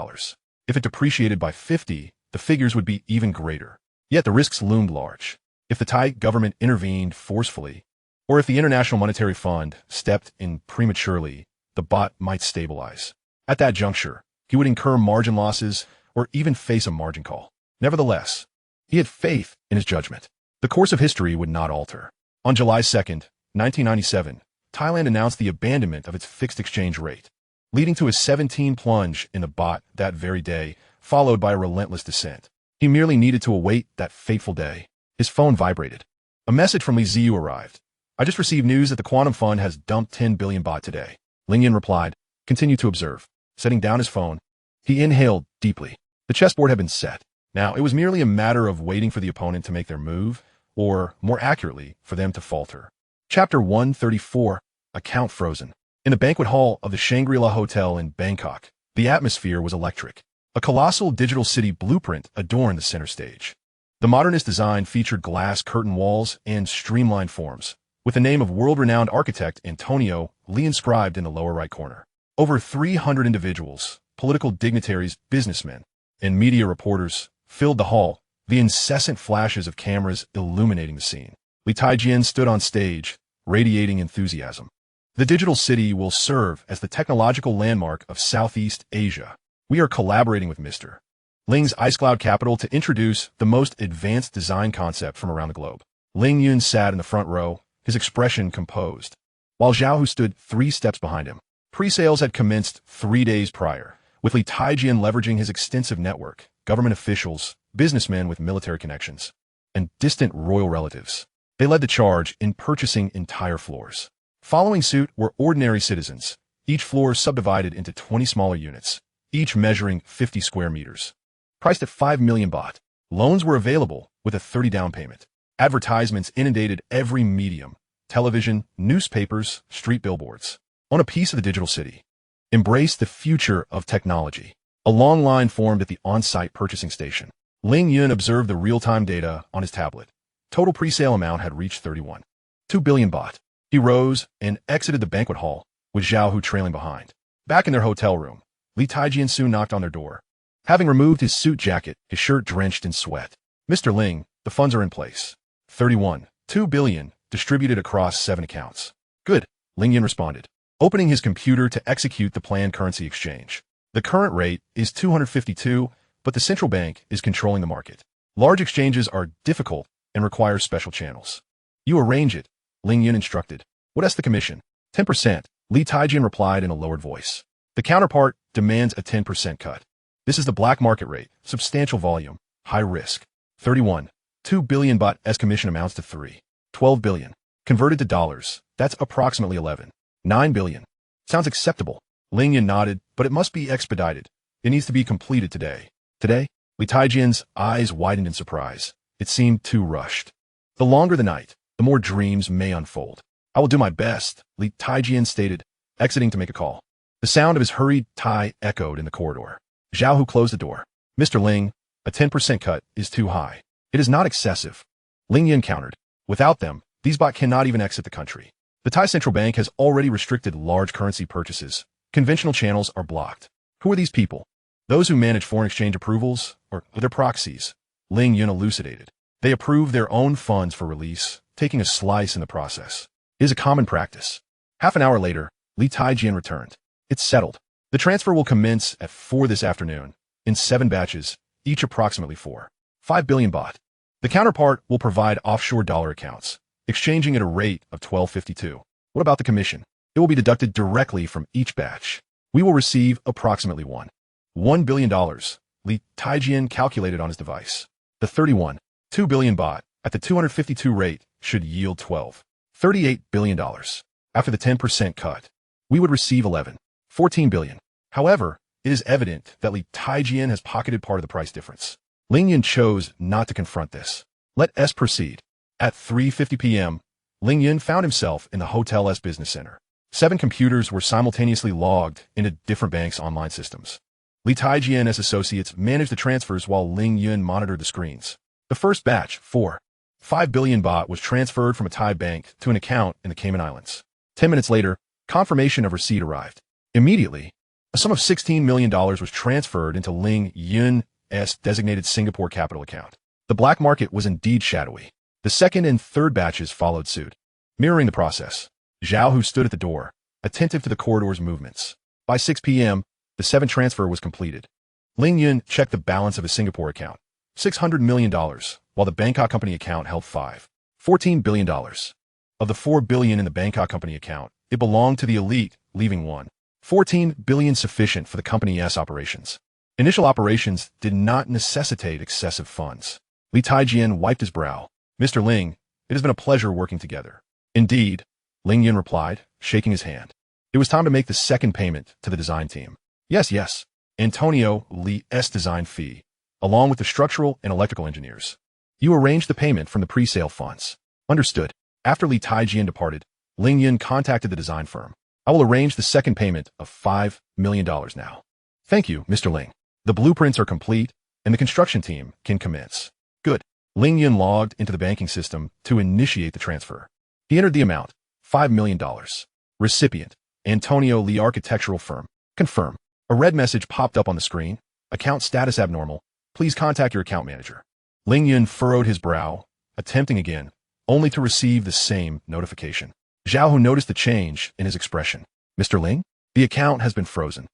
If it depreciated by 50, the figures would be even greater. Yet the risks loomed large. If the Thai government intervened forcefully, or if the International Monetary Fund stepped in prematurely, the bot might stabilize. At that juncture, he would incur margin losses or even face a margin call. Nevertheless, he had faith in his judgment. The course of history would not alter. On July 2, 1997, Thailand announced the abandonment of its fixed exchange rate, leading to a 17 plunge in the baht that very day, followed by a relentless descent. He merely needed to await that fateful day. His phone vibrated. A message from Ling Yun arrived. I just received news that the Quantum Fund has dumped 10 billion baht today. Ling Yun replied, continue to observe. Setting down his phone, he inhaled deeply. The chessboard had been set. Now, it was merely a matter of waiting for the opponent to make their move, or, more accurately, for them to falter. Chapter 134, Account Frozen. In the banquet hall of the Shangri-La Hotel in Bangkok, the atmosphere was electric. A colossal digital city blueprint adorned the center stage. The modernist design featured glass curtain walls and streamlined forms, with the name of world-renowned architect Antonio Lee inscribed in the lower right corner. Over 300 individuals, political dignitaries, businessmen, and media reporters filled the hall, the incessant flashes of cameras illuminating the scene. Lee Taijian stood on stage, radiating enthusiasm. The digital city will serve as the technological landmark of Southeast Asia. We are collaborating with Mr. Ling's Ice Cloud Capital to introduce the most advanced design concept from around the globe. Ling Yun sat in the front row, his expression composed, while Zhao Hu stood 3 steps behind him. Pre-sales had commenced 3 days prior, with Lee Taijian leveraging his extensive network, government officials, businessmen with military connections, and distant royal relatives. They led the charge in purchasing entire floors. Following suit were ordinary citizens, each floor subdivided into 20 smaller units, each measuring 50 square meters. Priced at 5 million baht, loans were available with a 30 down payment. Advertisements inundated every medium, television, newspapers, street billboards. On a piece of the digital city, embrace the future of technology. A long line formed at the on-site purchasing station. Ling Yun observed the real-time data on his tablet. Total pre-sale amount had reached 31.2 billion baht. He rose and exited the banquet hall, with Zhao Hu trailing behind. Back in their hotel room, Lee Taijian soon knocked on their door. Having removed his suit jacket, his shirt drenched in sweat. Mr. Ling, the funds are in place. 31.2 billion, distributed across 7 accounts. Good, Ling Yun responded, opening his computer to execute the planned currency exchange. The current rate is 252, but the central bank is controlling the market. Large exchanges are difficult and require special channels. You arrange it, Ling Yun instructed. What's the commission? 10%, Lee Taijian replied in a lowered voice. The counterpart demands a 10% cut. This is the black market rate, substantial volume, high risk. 31.2 billion baht as commission amounts to 3.12 billion. Converted to dollars, that's approximately 11.9 billion. Sounds acceptable. Ling Yun nodded, but it must be expedited. It needs to be completed today. Today? Lee Taijian's eyes widened in surprise. It seemed too rushed. The longer the night, the more dreams may unfold. I will do my best, Lee Taijian stated, exiting to make a call. The sound of his hurried Thai echoed in the corridor. Zhao Hu closed the door. Mr. Ling, a 10% cut is too high. It is not excessive. Ling Yun countered. Without them, these bot cannot even exit the country. The Thai central bank has already restricted large currency purchases. Conventional channels are blocked. Who are these people? Those who manage foreign exchange approvals, or their proxies, Ling Yun elucidated. They approve their own funds for release, taking a slice in the process. It is a common practice. Half an hour later, Lee Taijian returned. It's settled. The transfer will commence at 4 this afternoon, in 7 batches, each approximately 4.5 billion baht. The counterpart will provide offshore dollar accounts, exchanging at a rate of 12.52. What about the commission? It will be deducted directly from each batch. We will receive approximately $1 billion, Lee Taijian calculated on his device. The 31.2 billion baht at the 252 rate should yield $12.38 billion. After the 10% cut, we would receive 11.14 billion. However, it is evident that Lee Taijian has pocketed part of the price difference. Ling Yun chose not to confront this. Let us proceed. At 3:50 p.m., Ling Yun found himself in the hotel's business center. 7 computers were simultaneously logged into different banks' online systems. Li Taijian and his associates managed the transfers while Ling Yun monitored the screens. The first batch, 5 billion baht, was transferred from a Thai bank to an account in the Cayman Islands. 10 minutes later, confirmation of receipt arrived. Immediately, a sum of $16 million was transferred into Ling Yun's designated Singapore capital account. The black market was indeed shadowy. The second and third batches followed suit. Mirroring the process, Zhao, who stood at the door, attentive to the corridor's movements. By 6 p.m., the 7th transfer was completed. Ling Yun checked the balance of his Singapore account, $600 million, while the Bangkok company account held $14 billion. Of the $4 billion in the Bangkok company account, it belonged to the elite, leaving $14 billion sufficient for the company's operations. Initial operations did not necessitate excessive funds. Li Taijian wiped his brow. Mr. Ling, it has been a pleasure working together. Indeed, Ling Yun replied, shaking his hand. It was time to make the second payment to the design team. Yes. Antonio Li's design fee, along with the structural and electrical engineers. You arranged the payment from the pre-sale funds. Understood. After Li Taijian departed, Ling Yun contacted the design firm. I will arrange the second payment of $5 million now. Thank you, Mr. Ling. The blueprints are complete, and the construction team can commence. Good. Ling Yun logged into the banking system to initiate the transfer. He entered the amount, $5 million. Recipient, Antonio Li Architectural Firm. Confirm. A red message popped up on the screen. Account status abnormal. Please contact your account manager. Ling Yun furrowed his brow, attempting again, only to receive the same notification. Zhao, who noticed the change in his expression. Mr. Ling? The account has been frozen.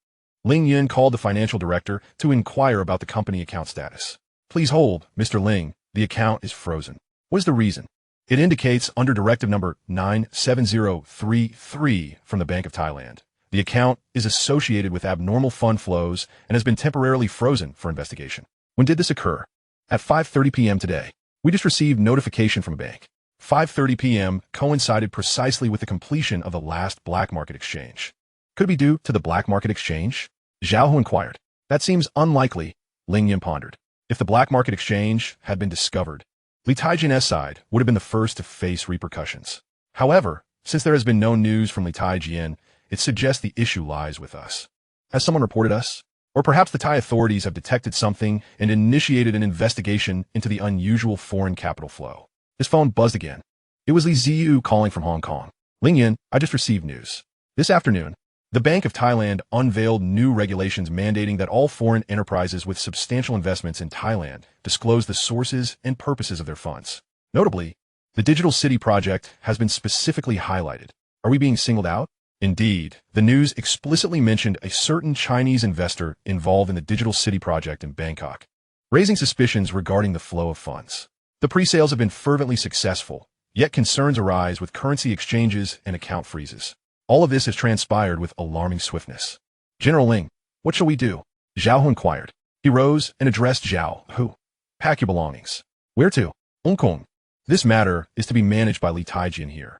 Ling Yun called the financial director to inquire about the company account status. Please hold, Mr. Ling. The account is frozen. What is the reason? It indicates under directive number 97033 from the Bank of Thailand. The account is associated with abnormal fund flows and has been temporarily frozen for investigation. When did this occur? At 5:30 p.m. today. We just received notification from a bank. 5:30 p.m. coincided precisely with the completion of the last black market exchange. Could it be due to the black market exchange? Zhao, who inquired. That seems unlikely, Ling Yun pondered. If the black market exchange had been discovered, Li Taijian's side would have been the first to face repercussions. However, since there has been no news from Li Taijian, it suggests the issue lies with us. Has someone reported us? Or perhaps the Thai authorities have detected something and initiated an investigation into the unusual foreign capital flow. His phone buzzed again. It was Li Ziyu calling from Hong Kong. Ling Yun, I just received news. This afternoon, the Bank of Thailand unveiled new regulations mandating that all foreign enterprises with substantial investments in Thailand disclose the sources and purposes of their funds. Notably, the Digital City project has been specifically highlighted. Are we being singled out? Indeed, the news explicitly mentioned a certain Chinese investor involved in the Digital City project in Bangkok, raising suspicions regarding the flow of funds. The pre-sales have been fervently successful, yet concerns arise with currency exchanges and account freezes. All of this has transpired with alarming swiftness. General Ling, what shall we do? Zhao inquired. He rose and addressed Zhao, who? Pack your belongings. Where to? Hong Kong. This matter is to be managed by Li Taijian here.